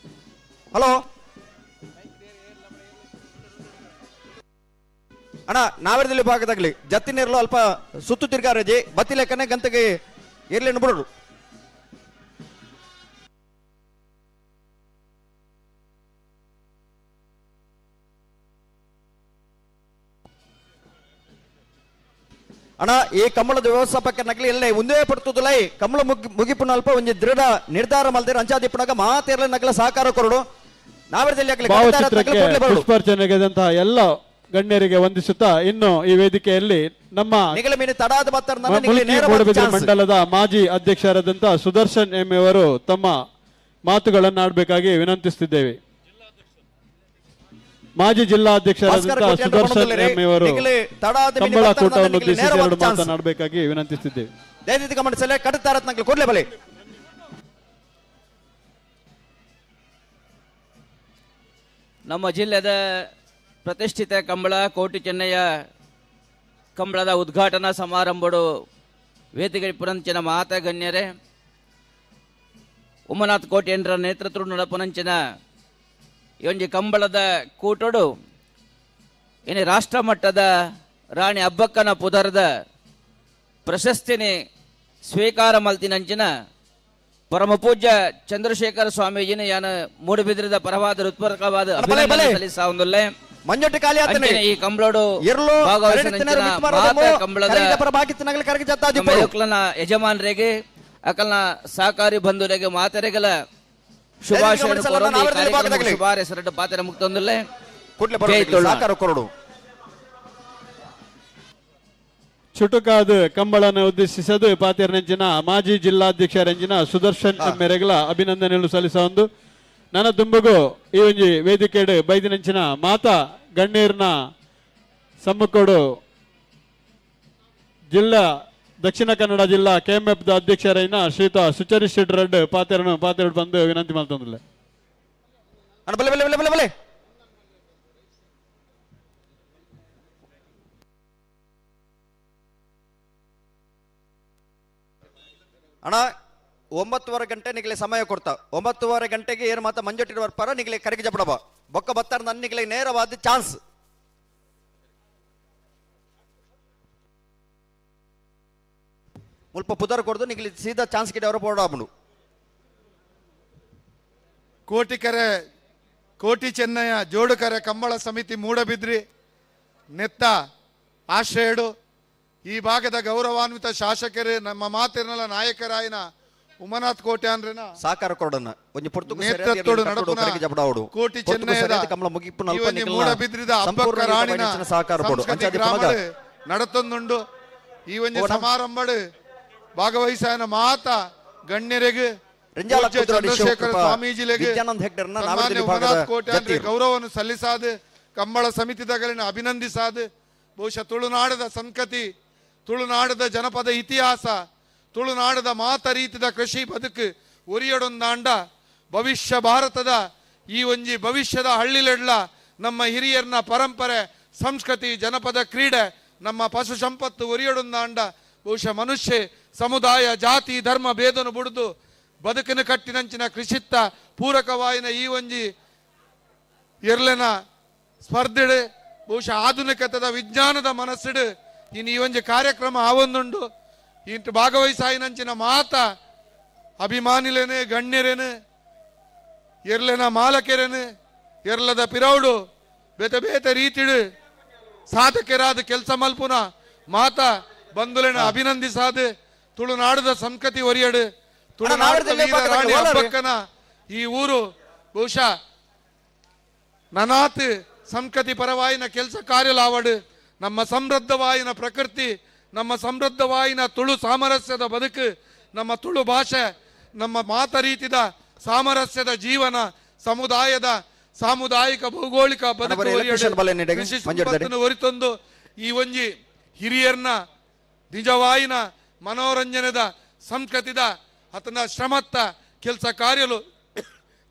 ಹಲೋ ಅಣ್ಣ ನಾವೇರದಲ್ಲಿ ಭಾಗದಾಗಲಿ ಜತ್ತಿನಿರಲು ಅಲ್ಪ ಸುತ್ತು ತಿರ್ಗಾರಜಿ ಬತ್ತಿ ಲೆಕ್ಕನೆ ಗಂತೆಗೆ ಇರ್ಲಿ ಬಿಡೋರು. ಅಣ್ಣ ಈ ಕಂಬಳದ ವ್ಯವಸ್ಥಾಪಕ ನಗಲಿ ಎಲ್ಲ ಒಂದೇ ಪಡ್ತದಲೈ ಕಂಬಳ ಮುಗಿಪುನ ಅಲ್ಪ ಒಂದು ದೃಢ ನಿರ್ಧಾರ ಮಲ್ದಿರ ಅಂಚಾದಿಪ್ಪನಾಗ ಮಾತೇರ್ಲ ನಗಲ ಸಹಕಾರ ಕೊರಡು ನಾವೇರದಲ್ಲಿ ಪುಷ್ಪಾರ್ಚನೆಗೆದಂತಹ ಎಲ್ಲ ಗಣ್ಯರಿಗೆ ವಂದಿಸುತ್ತಾ ಇನ್ನು ಈ ವೇದಿಕೆಯಲ್ಲಿ ನಮ್ಮ ಮೂಡಬಿದ್ರೆ ಮಂಡಲದ ಮಾಜಿ ಅಧ್ಯಕ್ಷರಾದಂತಹ ಸುದರ್ಶನ್ ಎಂ ಅವರು ತಮ್ಮ ಮಾತುಗಳನ್ನು ಆಡಬೇಕಾಗಿ ವಿನಂತಿಸುತ್ತಿದ್ದೇವೆ. ಮಾಜಿ ಜಿಲ್ಲಾಧ್ಯಕ್ಷರಾದಂತಹ ಸುದರ್ಶನ್ ಎಂ ಅವರು ಕಂಬಳ ಕೂಟವನ್ನು ಉದ್ದೇಶಿಸಿ 2 ಮಾತನಾಡಬೇಕಾಗಿ ವಿನಂತಿಸುತ್ತಿದ್ದೇವೆ. ನಮ್ಮ ಜಿಲ್ಲೆದ ಪ್ರತಿಷ್ಠಿತ ಕಂಬಳ ಕೋಟಿ ಚೆನ್ನಯ್ಯ ಕಂಬಳದ ಉದ್ಘಾಟನಾ ಸಮಾರಂಭಡು ವೇದಿಕೆ ಪುರಂಚಿನ ಮಾತ ಗಣ್ಯರೇ ಉಮ್ಮನಾಥ್ ಕೋಟ್ಯಂಡ್ರ ನೇತೃತ್ವ ನಡಪುನಂಚಿನ ಒಂಜಿ ಕಂಬಳದ ಕೂಟೋಡು ಇನ್ನು ರಾಷ್ಟ್ರ ಮಟ್ಟದ ರಾಣಿ ಅಬ್ಬಕ್ಕನ ಪುದರದ ಪ್ರಶಸ್ತಿನಿ ಸ್ವೀಕಾರ ಮಲ್ತಿನಂಚಿನ ಪರಮ ಪೂಜ್ಯ ಚಂದ್ರಶೇಖರ ಸ್ವಾಮೀಜಿನ ಯಾನ ಮೂಡಬಿದ್ರದ ಪರವಾದ ಹೃತ್ಪೂರ್ವಕವಾದ ಅಭಿನಂದನೆ ಸಲ್ಲಿಸ್ತಾ ಒಂದುಲ್ಲೆ ಮಂಜೊಟ್ಟಿ ಖಾಲಿ ಈ ಕಂಬಳೋಡು ಕಂಬಳದ ಯಜಮಾನರಿಗೆ ಅಕಲ್ನ ಸಹಕಾರಿ ಬಂಧುರಿಗೆ ಮಾತರೆಗಳ ಶುಭಾಶಯ ಶುಭಾರಸರಡು ಪಾತ್ರ ಮುಕ್ತೊಂದುಲ್ಲೆ ಸಹಕಾರ ಕೊರಡು ಚುಟುಕಾದ ಕಂಬಳನ್ನು ಉದ್ದೇಶಿಸದು ಪಾತಿರ್ನೆಂಚಿನ ಮಾಜಿ ಜಿಲ್ಲಾಧ್ಯಕ್ಷರಂಜಿನ ಸುದರ್ಶನ್ ಮೇರೆಗಳ ಅಭಿನಂದನೆಗಳು ಸಲ್ಲಿಸೊಂದು ನನ್ನ ದುಂಬಗು ಈ ಒಂಜಿ ವೇದಿಕೆಡು ಬೈದಿನಂಚಿನ ಮಾತಾ ಗಣ್ಯರ್ನ ಸಮ್ಮುಖಡು ಜಿಲ್ಲಾ ದಕ್ಷಿಣ ಕನ್ನಡ ಜಿಲ್ಲಾ KMF ಅಧ್ಯಕ್ಷರೈನ ಶ್ರೀಯುತ ಸುಚರಿ ಶೆಟ್ಟಿ ಪಾತೆರಡು ಬಂದು ವಿನಂತಿ ಮಾಡ್ತಂದಿಲ್ಲ. ಅಣ್ಣ 9:30 ಗಂಟೆ ನಿಗಲೆ ಸಮಯ ಕೊಡ್ತಾ 9:30 ಗಂಟೆಗೆ ಏನು ಮಾತ ಮಂಜೊಟ್ಟಿರುವ ಪರ ನಿಗಲೆ ಕರೆಗೆ ಜಪಡಬ ಬೊಕ್ಕ ಬತ್ತಾರ ನನ್ನ ನಿಗಲೆ ನೇರವಾದ ಚಾನ್ಸ್ ಮುಲ್ಪ ಪುದರ್ ಕೊಡ್ದು ನಿಗಲಿ ಸೀದಾ ಚಾನ್ಸ್ ಗಿಡ ಅವರ ಪೋಡಾಬನು ಕೋಟಿಕೆರೆ ಕೋಟಿ ಚೆನ್ನಯ್ಯ ಜೋಡುಕರೆ ಕಂಬಳ ಸಮಿತಿ ಮೂಡಬಿದ್ರಿ ನೆತ್ತ ಆಶ್ರಯಡು ಈ ಭಾಗದ ಗೌರವಾನ್ವಿತ ಶಾಸಕರು ನಮ್ಮ ಮಾತಿನ ನಾಯಕರಾಯನ ಉಮನಾಥ್ ಕೋಟ್ಯಾನ್ರನ ಸಾಕಾರ ಕೊಡೋಣ ಒಂದು ನೇತೃತ್ವಡು ನಡಪುನ ಕೋಟಿ ಚೆನ್ನಯ್ಯದ ಮೂಡಬಿದ್ರಿದ ಅಬ್ಬಕ್ಕ ರಾಣಿನ ಸಂಸ್ಕೃತಿ ಗ್ರಾಮಡು ನಡತೊಂದುಂಡು ಈ ಒಂದು ಸಮಾರಂಭಡು ಭಾಗವಹಿಸಾಯನ ಮಾತ ಗಣ್ಯರಿಗೆ ಚಂದ್ರಶೇಖರ ಸ್ವಾಮೀಜಿಲೆಗೆ ಉಮನಾಥ್ ಕೋಟ್ಯಾನ್ರಿ ಗೌರವವನ್ನು ಸಲ್ಲಿಸಾದು ಕಂಬಳ ಸಮಿತಿದಗಳಿನ ಅಭಿನಂದಿಸಾದು ಬಹುಶಃ ತುಳುನಾಡದ ಸಂಸ್ಕೃತಿ ತುಳುನಾಡದ ಜನಪದ ಇತಿಹಾಸ ತುಳುನಾಡದ ಮಾತ ರೀತಿದ ಕೃಷಿ ಬದುಕು ಒರಿಯಡೊಂದಾಂಡ ಭವಿಷ್ಯ ಭಾರತದ ಈ ಒಂಜಿ ಭವಿಷ್ಯದ ಹಳ್ಳಿಲೆಡ್ಲ ನಮ್ಮ ಹಿರಿಯರ್ನ ಪರಂಪರೆ ಸಂಸ್ಕೃತಿ ಜನಪದ ಕ್ರೀಡೆ ನಮ್ಮ ಪಶು ಸಂಪತ್ತು ಒರಿಯಡೊಂದಾಂಡ ಬಹುಶಃ ಮನುಷ್ಯ ಸಮುದಾಯ ಜಾತಿ ಧರ್ಮ ಭೇದನು ಬುಡಿದು ಬದುಕಿನ ಕಟ್ಟಿನಂಚಿನ ಕೃಷಿತ್ತ ಪೂರಕವಾಯಿನ ಈ ಒಂಜಿ ಎರ್ಲೆನ ಸ್ಪರ್ಧೆಡು ಬಹುಶಃ ಆಧುನಿಕತದ ವಿಜ್ಞಾನದ ಮನಸ್ಸಿಡು ಇನ್ನು ಈ ಒಂಜಿ ಕಾರ್ಯಕ್ರಮ ಆವೊಂದುಂಡು ಇಂಟು ಭಾಗವಹಿಸಾಯಿನಂಚಿನ ಮಾತ ಅಭಿಮಾನಿಲೇನೆ ಗಣ್ಯರೇನು ಎರ್ಲೆನ ಮಾಲಕೆರೇನು ಎರ್ಲದ ಪಿರೌಡು ಬೇತೆ ಬೇತೆ ರೀತಿಡು ಸಾಧಕರಾದ ಕೆಲಸ ಮಲ್ಪುನ ಮಾತ ಬಂಧುಲೇನ ಅಭಿನಂದಿಸಾದು ತುಳುನಾಡದ ಸಂಸ್ಕೃತಿ ಒರಿಯಡು ತುಳುನಾಡದ ಅಬ್ಬಕ್ಕನ ಈ ಊರು ಬಹುಶಃ ನನಾತ್ ಸಂಸ್ಕೃತಿ ಪರವಾಯಿನ ಕೆಲಸ ಕಾರ್ಯಲಾವಡು ನಮ್ಮ ಸಮೃದ್ಧವಾಯಿನ ಪ್ರಕೃತಿ ನಮ್ಮ ಸಮೃದ್ಧವಾಯಿನ ತುಳು ಸಾಮರಸ್ಯದ ಬದುಕು ನಮ್ಮ ತುಳು ಭಾಷೆ ನಮ್ಮ ಮಾತ ರೀತಿದ ಸಾಮರಸ್ಯದ ಜೀವನ ಸಮುದಾಯದ ಸಾಮುದಾಯಿಕ ಭೌಗೋಳಿಕ ಬದುಕು ಹೊರಿತೊಂದು ಈ ಒಂಜಿ ಹಿರಿಯರ್ನ ನಿಜವಾಯಿನ ಮನೋರಂಜನೆದ ಸಂಸ್ಕೃತಿದ ಅತನ ಶ್ರಮತ್ತ ಕೆಲಸ ಕಾರ್ಯಲು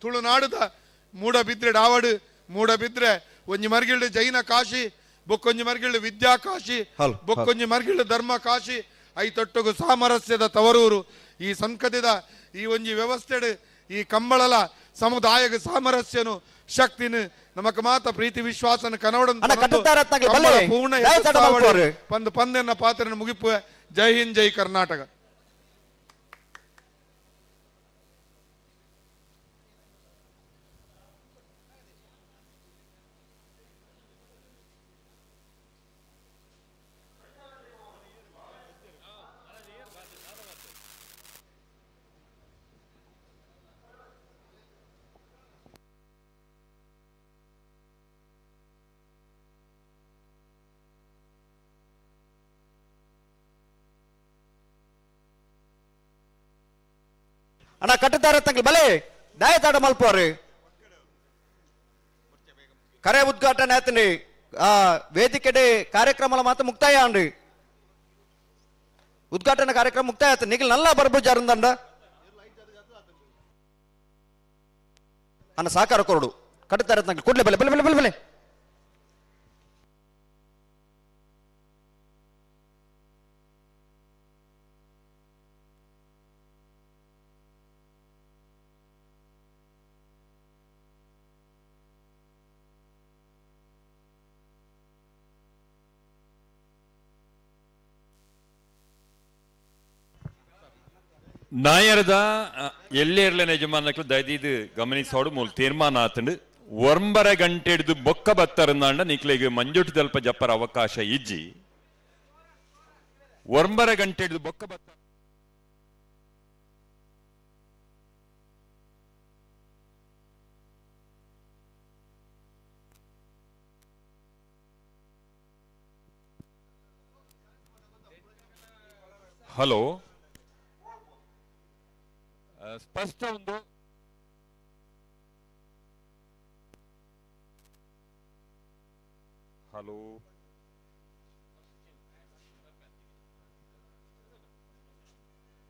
ತುಳುನಾಡುದ ಮೂಡಬಿದ್ರೆ ಡಾವಡು ಮೂಡಬಿದ್ರೆ ಒಂಜಿ ಮರ್ಗಿಳ್ಳು ಜೈನ ಕಾಶಿ ಬೊಕ್ಕೊಂಜಿ ಮರ್ಗಿಳ್ಳು ವಿದ್ಯಾ ಕಾಶಿ ಬೊಕ್ಕೊಂಜಿ ಮರ್ಗಿಳ್ಳು ಧರ್ಮ ಕಾಶಿ ಐತೊಟ್ಟುಗು ಸಾಮರಸ್ಯದ ತವರೂರು ಈ ಸಂಸ್ಕೃತಿದ ಈ ಒಂಜಿ ವ್ಯವಸ್ಥೆಡು ಈ ಕಂಬಳಲ ಸಮುದಾಯಗ ಸಾಮರಸ್ಯನು ಶಕ್ತಿನು ನಮಕ್ ಮಾತ ಪ್ರೀತಿ ವಿಶ್ವಾಸನ ಕನೋಡ ಪೂರ್ಣ ಪಂದ್ ಪಂದೆನ್ನ ಪಾತ್ರನ ಮುಗಿಪು. ಜೈ ಹಿಂದ್, ಜೈ ಕರ್ನಾಟಕ. ಅಣ್ಣ ಕಟ್ಟುತ್ತಾರೆ ತಂಗ್ಲಿ ಬಲೆ ದಾಯತಾಡ ಮಲ್ಪೋರು ಕರೆ ಉದ್ಘಾಟನೆ ಆಯ್ತಂడి ವೇದಿಕೆ ಕಾರ್ಯಕ್ರಮ ಮಾತ್ರ ಮುಕ್ತಾಯ ಅಂడి ಉದ್ಘಾಟನಾ ಕಾರ್ಯಕ್ರಮ ಮುಕ್ತಾಯ ಆಯ್ತು ನಿಖಿಲ್ ನಲ್ಲ ಬರ್ಬುಜಾರಂದಂಡ ಅನ್ನ ಸಹಕಾರ ಕೊರಡು ಕಟ್ಟುತ್ತಾರೆ ತಂಗ್ಲಿ ಕೂಡಲೇ ಬಲೆ ಬಲೆ ಬಲೆ ಬಲೆ ಬಲೆ ನಾಯರದ ಎಲ್ಲೇರ್ಲನ ಯಜಮಾನಕ್ಲು ದಯದೀದು ಗಮನಿಸೋಡು ಮೂಲ ತೀರ್ಮಾನ ಆತಂಡು 9 ಗಂಟೆ ಹಿಡಿದು ಬೊಕ್ಕ ಬತ್ತರಂದಾಂಡ ನಿಕ್ಲಿಗೆ ಮಂಜುಟಿ ದಲ್ಪ ಜಪ್ಪರ ಅವಕಾಶ ಇಜ್ಜಿ 9 ಗಂಟೆ ಹಿಡಿದು ಬೊಕ್ಕ ಬತ್ತ ಹಲೋ ಸ್ಪಷ್ಟ ಒಂದು hello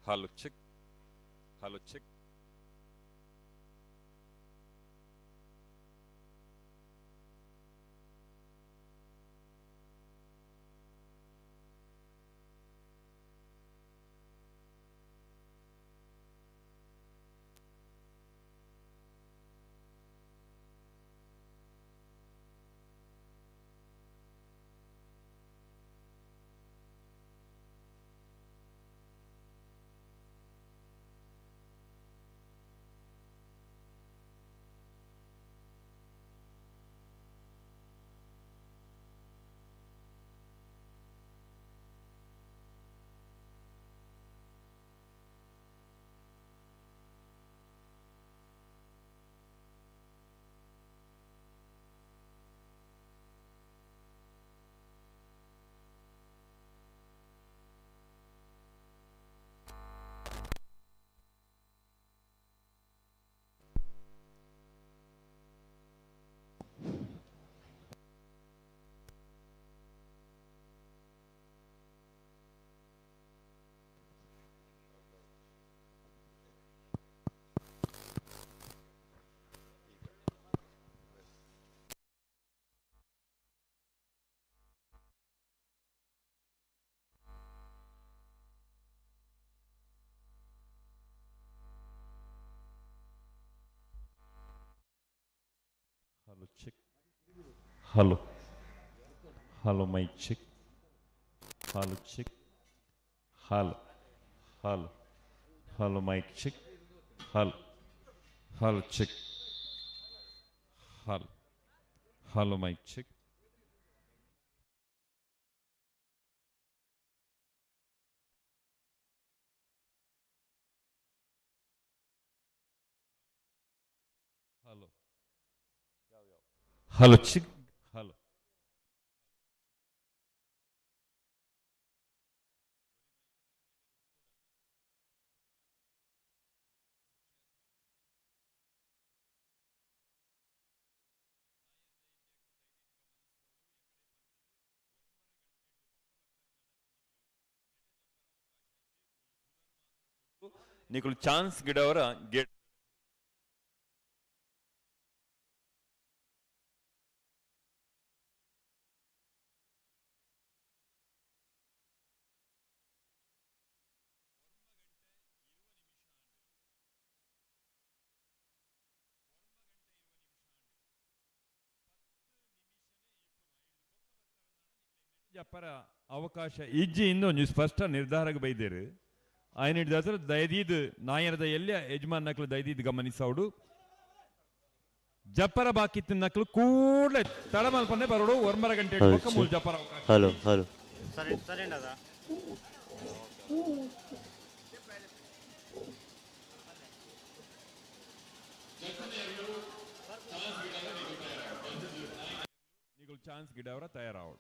hello check hello check Hello, check. Hello. Hello, mic check. Hello, check. Hello. Hello. Hello, mic check. Hello. Hello, check. Hello. Hello, mic check. Hello. Hello, chick. Hello. Nikul chance gidavara get. ಜಪ್ಪರ ಅವಕಾಶ ಇಜ್ಜಿ ಇಂದು ಒಂದು ಸ್ಪಷ್ಟ ನಿರ್ಧಾರಕ್ಕೆ ಬೈದೇರು ఆయన దసర దయదీద్ నాయనద ఎల్లి యజమాన్ నకలు దయదీద్ గమనిస్తాడు జప్పర బాకిత్తి నకలు కూడలే తడమల్పనే బరోడు వర్మర గంటే ఒక్క మూల జప్పర అవకాశం హలో హలో సరే సరే అదా నీకు chance గిడవర తయారవుడు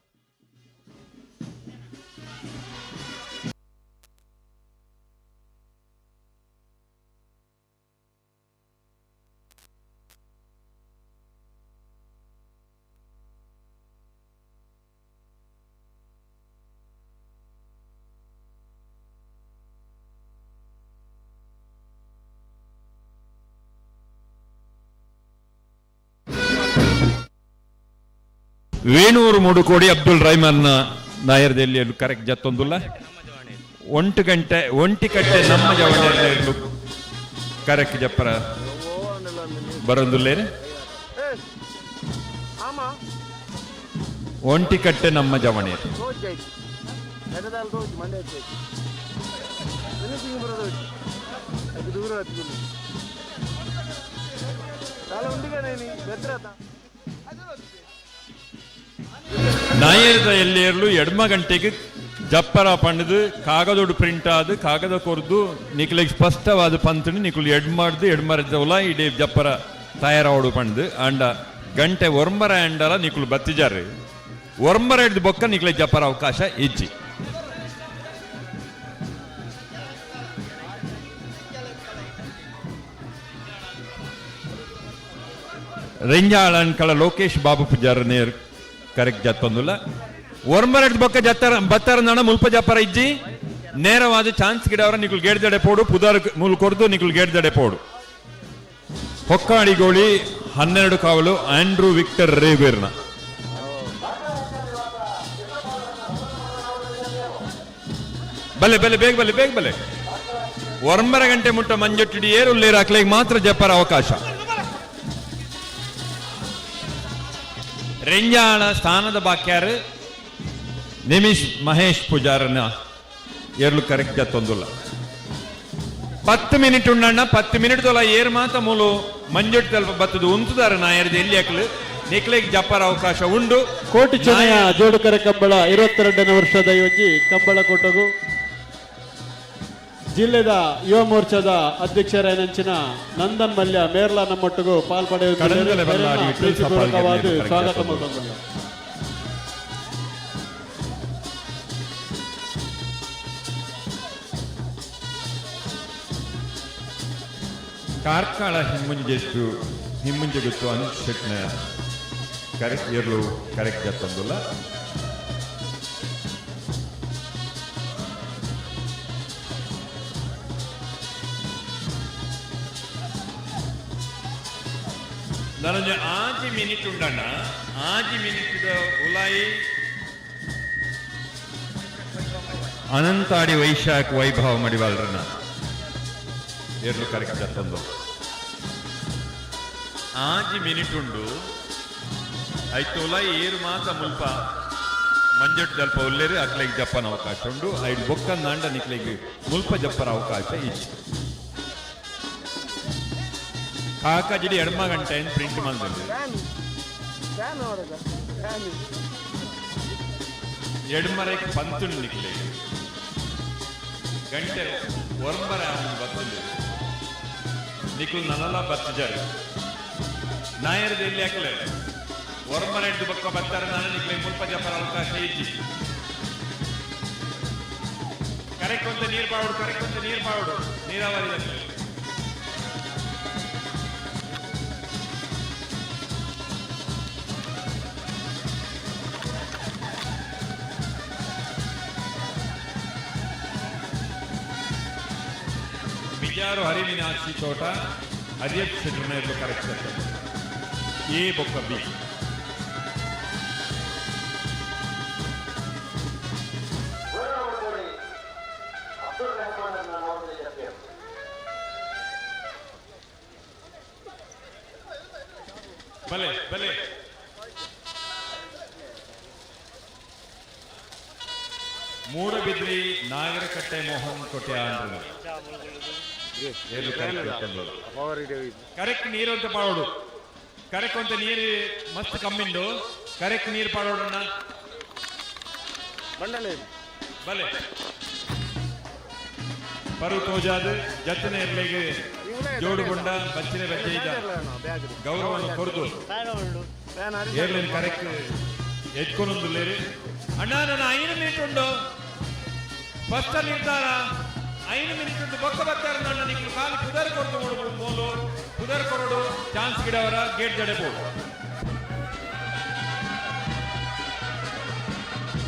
Venur ಮೂಡುಕೋಡಿ Abdul Raimund ನಾಯರ್ದಲ್ಲಿ correct ಜತ್ತೊಂದುಲ್ಲ ಒಂಟಿ ಕಟ್ಟೆ ನಮ್ಮ ಜವಣೇರ್ಲು ಕರೆಕ್ಟ್ ಜಪ್ಪರ ಬರೊಂದುಲ್ಲೇನೆ ಒಂಟಿ ಕಟ್ಟೆ ನಮ್ಮ ಜವಣೇರು ನಾಯರದ ಎಲ್ಲಿಯರ್ಲು ಎಡ್ಮ ಗಂಟೆಗೆ ಜಪ್ಪರ ಪಂಡದು ಕಾಗದೋಡು ಪ್ರಿಂಟ್ ಆದ ಕಾಗದ ಕೊರ್ದು ನಿಕ್ಲಿಗೆ ಸ್ಪಷ್ಟವಾದ ಪಂತಣಿ ನಿಕ್ಲು ಎಡ್ಮರದವಲ ಇಡೀ ಜಪ್ಪರ ತಯಾರಾವಡು ಪಂಡದು ಅಂಡ ಗಂಟೆ ಒರ್ಮರ ಅಂಡಲ ನಿಕ್ಲು ಬತ್ತಿಜಾರು ಒರ್ಮರ ಹಿಡ್ದು ಬೊಕ್ಕ ನಿಕ್ಲಿಗೆ ಜಪ್ಪರ ಅವಕಾಶ ಇಜ್ಜಿ ರೆಂಜಾಳನ್ ಕಳ ಲೋಕೇಶ್ ಬಾಬು ಪೂಜಾರ ನೇರ್ ಕರೆಕ್ಟ್ ಜತ್ತೊಂದುಲ್ಲ ಒರ್ಮರೆಡ್ ಬೊಕ್ಕ ಜತ್ತರ ಬತ್ತರ ನಡ ಮುಲ್ಪ ಜಪ್ಪರ ಇಜ್ಜಿ ನೇರವಾದ ಚಾನ್ಸ್ ಗಿಡವರ ನಿಕುಲ್ ಗೇಡ್ದಡೆ ಪೋಡು ಪುದಾರ್ ಮೂಲ್ ಕೊರ್ದು ನಿಕುಲ್ ಗೇಡ್ದಡೆ ಪೋಡು ಹೊಕ್ಕಾಡಿಗೋಳಿ 12 ಕಾವಲು ಆಂಡ್ರೂ ವಿಕ್ಟರ್ ರೇಬೇರ್ನ ಬಲೆ ಬಲೆ ಬೇಗ ಬಲೆ ಬೇಗ ಬಲೆ ಒರ್ಮರ ಗಂಟೆ ಮುಟ್ಟ ಮಂಜೊಟ್ಟಿಡಿ ಏರುಲ್ಲೇರು ಹಾಕ್ಲಿಗೆ ಮಾತ್ರ ಜಪ್ಪರ ಅವಕಾಶ ರೆಂಜಾಳ ಸ್ಥಾನದ ಬಾಕ್ಯಾರು ನಿಮಿಷ್ ಮಹೇಶ್ ಪೂಜಾರನ ಏರ್ಲು ಕರೆಕ್ಟ್ ಜತ್ತೊಂದುಲ್ಲ 10 ಮಿನಿಟ್ ಉಂಡಣ್ಣ 10 ಮಿನಿಟ್ ತೊಲ ಏರ್ ಮಾತ ಮೂಲು ಮಂಜೊಟ್ಟು ತಲ್ಪ ಬತ್ತದು ಉಂತುದಾರ ನಾಯರ್ದು ಎಲ್ಲಿ ಹಾಕ್ಲು ನಿಕ್ಲೆಗ್ ಜಪ್ಪರ ಅವಕಾಶ ಉಂಡು ಕೋಟಿ ಚೆನ್ನಯ ಜೋಡುಕರೆ ಕಂಬಳ 22ನೇ ವರ್ಷದ ಯೋಜಿ ಕಂಬಳ ಕೊಟ್ಟಗು ಜಿಲ್ಲೆದ ಯುವ ಮೋರ್ಚಾದ ಅಧ್ಯಕ್ಷರೇನಂಚಿನ ನಂದನ್ ಮಲ್ಯ ಮೇರ್ಲಾ ನಮ್ಮೊಟ್ಟಿಗೂ ಪಾಲ್ಪಡೆಯುವುದು ಸ್ವಾಗತ ಮಾಡಿಕೊಂಡ ಕಾರ್ಕಳ ಹಿಮ್ಮುಂಜೆ ಗೊತ್ತು ಅನುಷ್ಠಿನ ಕರೆಕ್ಟ್ ಇರಲು ಕರೆಕ್ಟ್ ಜತ್ತೊಂದುಲ್ಲ ನನಗೆ 5 ಮಿನಿಟ್ ಉಂಡಣ್ಣ 5 ಮಿನಿಟ್ ಉಲಾಯಿ ಅನಂತಾಡಿ ವೈಶಾಖ್ ವೈಭವ ಮಡಿವಾಳ್ರನ್ನ ಏರ್ಲು ಕರೆಕ್ಟ್ ಜತ್ತೊಂದು 5 ಮಿನಿಟ್ ಉಂಡು ಐದು ಉಲಾಯಿ ಏರು ಮಾತ ಮುಲ್ಪ ಮಂಜಟ್ಟು ಜಲ್ಪ ಉಲ್ಲೇರಿ ಅಕ್ಲೆಗೆ ಜಪ್ಪನ ಅವಕಾಶ ಉಂಡು ಐದು ಬೊಕ್ಕನ್ ನಾಂಡ ನಿಕ್ಲೆಗೆ ಮುಲ್ಪ ಜಪ್ಪರ ಅವಕಾಶ ಇಚ್ಚು ಕಾಕಜಿಡಿ ಎಡಮ ಗಂಟೆ ಪ್ರಿಂಟ್ ಮಾಡಿದ್ರು ಎಡಮರೆಗೆ ಪಂತುಂಡು ನಿಕ್ಲೆ ಗಂಟೆ ಒರ್ಮರ ಬತ್ತದು ನಿಕ್ಲು ನನ್ನಲ್ಲ ಬತ್ತಿದ್ದಾರೆ ನಾಯರದ ಎಲ್ಲಿ ಹಾಕಲೆ ಒರ್ಮರ ಎಡ್ದು ಬಕ್ಕ ಬರ್ತಾರೆ ನಾನು ನಿಕ್ಲೆ ಮುಲ್ಪ ಜಪ್ಪರ ಅವಕಾಶ ಇಜ್ಜಿ ಕರೆಕ್ಟ್ ಅಂತ ನೀರು ಬಾವುಡು ನೀರಾವರಿ ಬಿಜಾರು ಹರಿವಿನಾಕ್ಷಿ ಚೋಟ ಹರಿಯತ್ ಸಿಡ್ರನೇರ್ಲು ಕರೆಕ್ಟ್ ಎ ಬೊಕ್ಕ ಬಿ ಬಲೆ ಬಲೆ ಮೂಡಬಿದ್ರಿ ನಾಗರಕಟ್ಟೆ ಮೋಹನ್ ಕೊಟ್ಯಾನ್ ಕರೆಕ್ಟ್ ನೀರು ಅಂತ ಪಾಡೋಡು ಕರೆಕ್ಟ್ ಅಂತ ನೀರು ಮಸ್ತ್ ಕಮ್ಮಿಂಡು ಕರೆಕ್ಟ್ ನೀರು ಪಾಡೋಡನ್ನ ಬಲೆ ಪರು ತೋಜಾದ ಜತ್ತನೆ ಇರ್ಲಿಗೆ ಜೋಡುಗೊಂಡ ಬಚ್ಚಿನ ಬಜ್ಜೆಯಿದ ಗೌರವವನ್ನು ಕೊರದು ಏರ್ಲಿನ ಕರೆಕ್ಟ್ ಎತ್ಕೊಂಡೊಂದುಲ್ಲೇರಿ ಅಣ್ಣ ನಾನು 5 ಮಿನಿಟ್ ಉಂಡು ಫಸ್ಟ್ ಅಲ್ಲಿ ಇರ್ತಾರ 5 ಮಿನಿಟ್ ಉಂಟು ಬೊಕ್ಕ ಬರ್ತಾರ ನನ್ನ ನೀವು ಕಾಲು ಪುದರ್ ಕೊರದು ನೋಡ್ಬೋದು ಮೋಲು ಪುದರ್ ಕೊರಡು ಚಾನ್ಸ್ ಗಿಡವರ ಗೇಟ್ ಜಡೆಬೋದು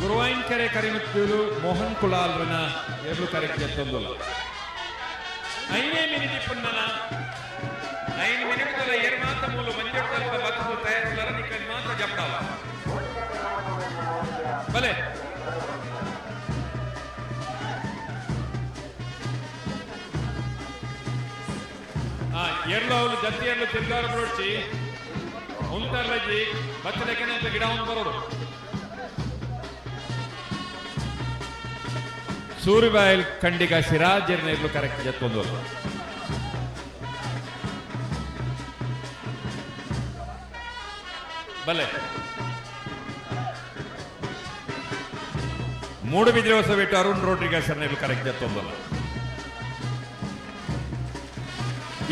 ಗುರುವಾಯಿನ್ ಕೆರೆ ಕರಿಮುತ್ತೂರು ಮೋಹನ್ ಕುಲಾಲ್ರನ ಎಬ್ರು ಕರೆಕ್ಟ್ ಎತ್ತೊಂದಲ್ಲ 5 ಮಿನಿಟ್ ಇಪ್ಪಣ್ಣನ 5 ಮಿನಿಟ್ ಏರ್ ಮಾತ್ರ ಮೂಲು ಮಂಜು ಸ್ವಲ್ಪ ಬರ್ತದೆ ತಯಾರಿಲ್ಲ ನಿಕ್ಕ ಮಾತ್ರ ಜಪ್ಡಾವ ಭಲೆ ಎರ್ಲು ಅವಳು ಜತ್ತಿ ಎರ್ಲು ತಿರ್ಗಾರ ಬರೋಡ್ಸಿ ಉಂಟರ್ಲಜ್ಜಿ ಬತ್ತಲೆಕ್ಕೆ ಅಂತ ಗಿಡ ಒಂದು ಬರೋದು ಸೂರ್ಯಬಾಯಲ್ ಖಂಡಿಗ ಸಿರಾಜರ್ನ ಇರ್ಲು ಕರೆಕ್ಟ್ ಜತ್ತೊಂದು ಬಲೆ ಮೂಡುಬಿದ್ರೆ ಹೊಸ ಬಿಟ್ಟು ಅರುಣ್ ರೋಡ್ರಿಗಸ್ ಇರ್ಲು ಕರೆಕ್ಟ್ ಜತ್ತೊಂದಲ್ಲ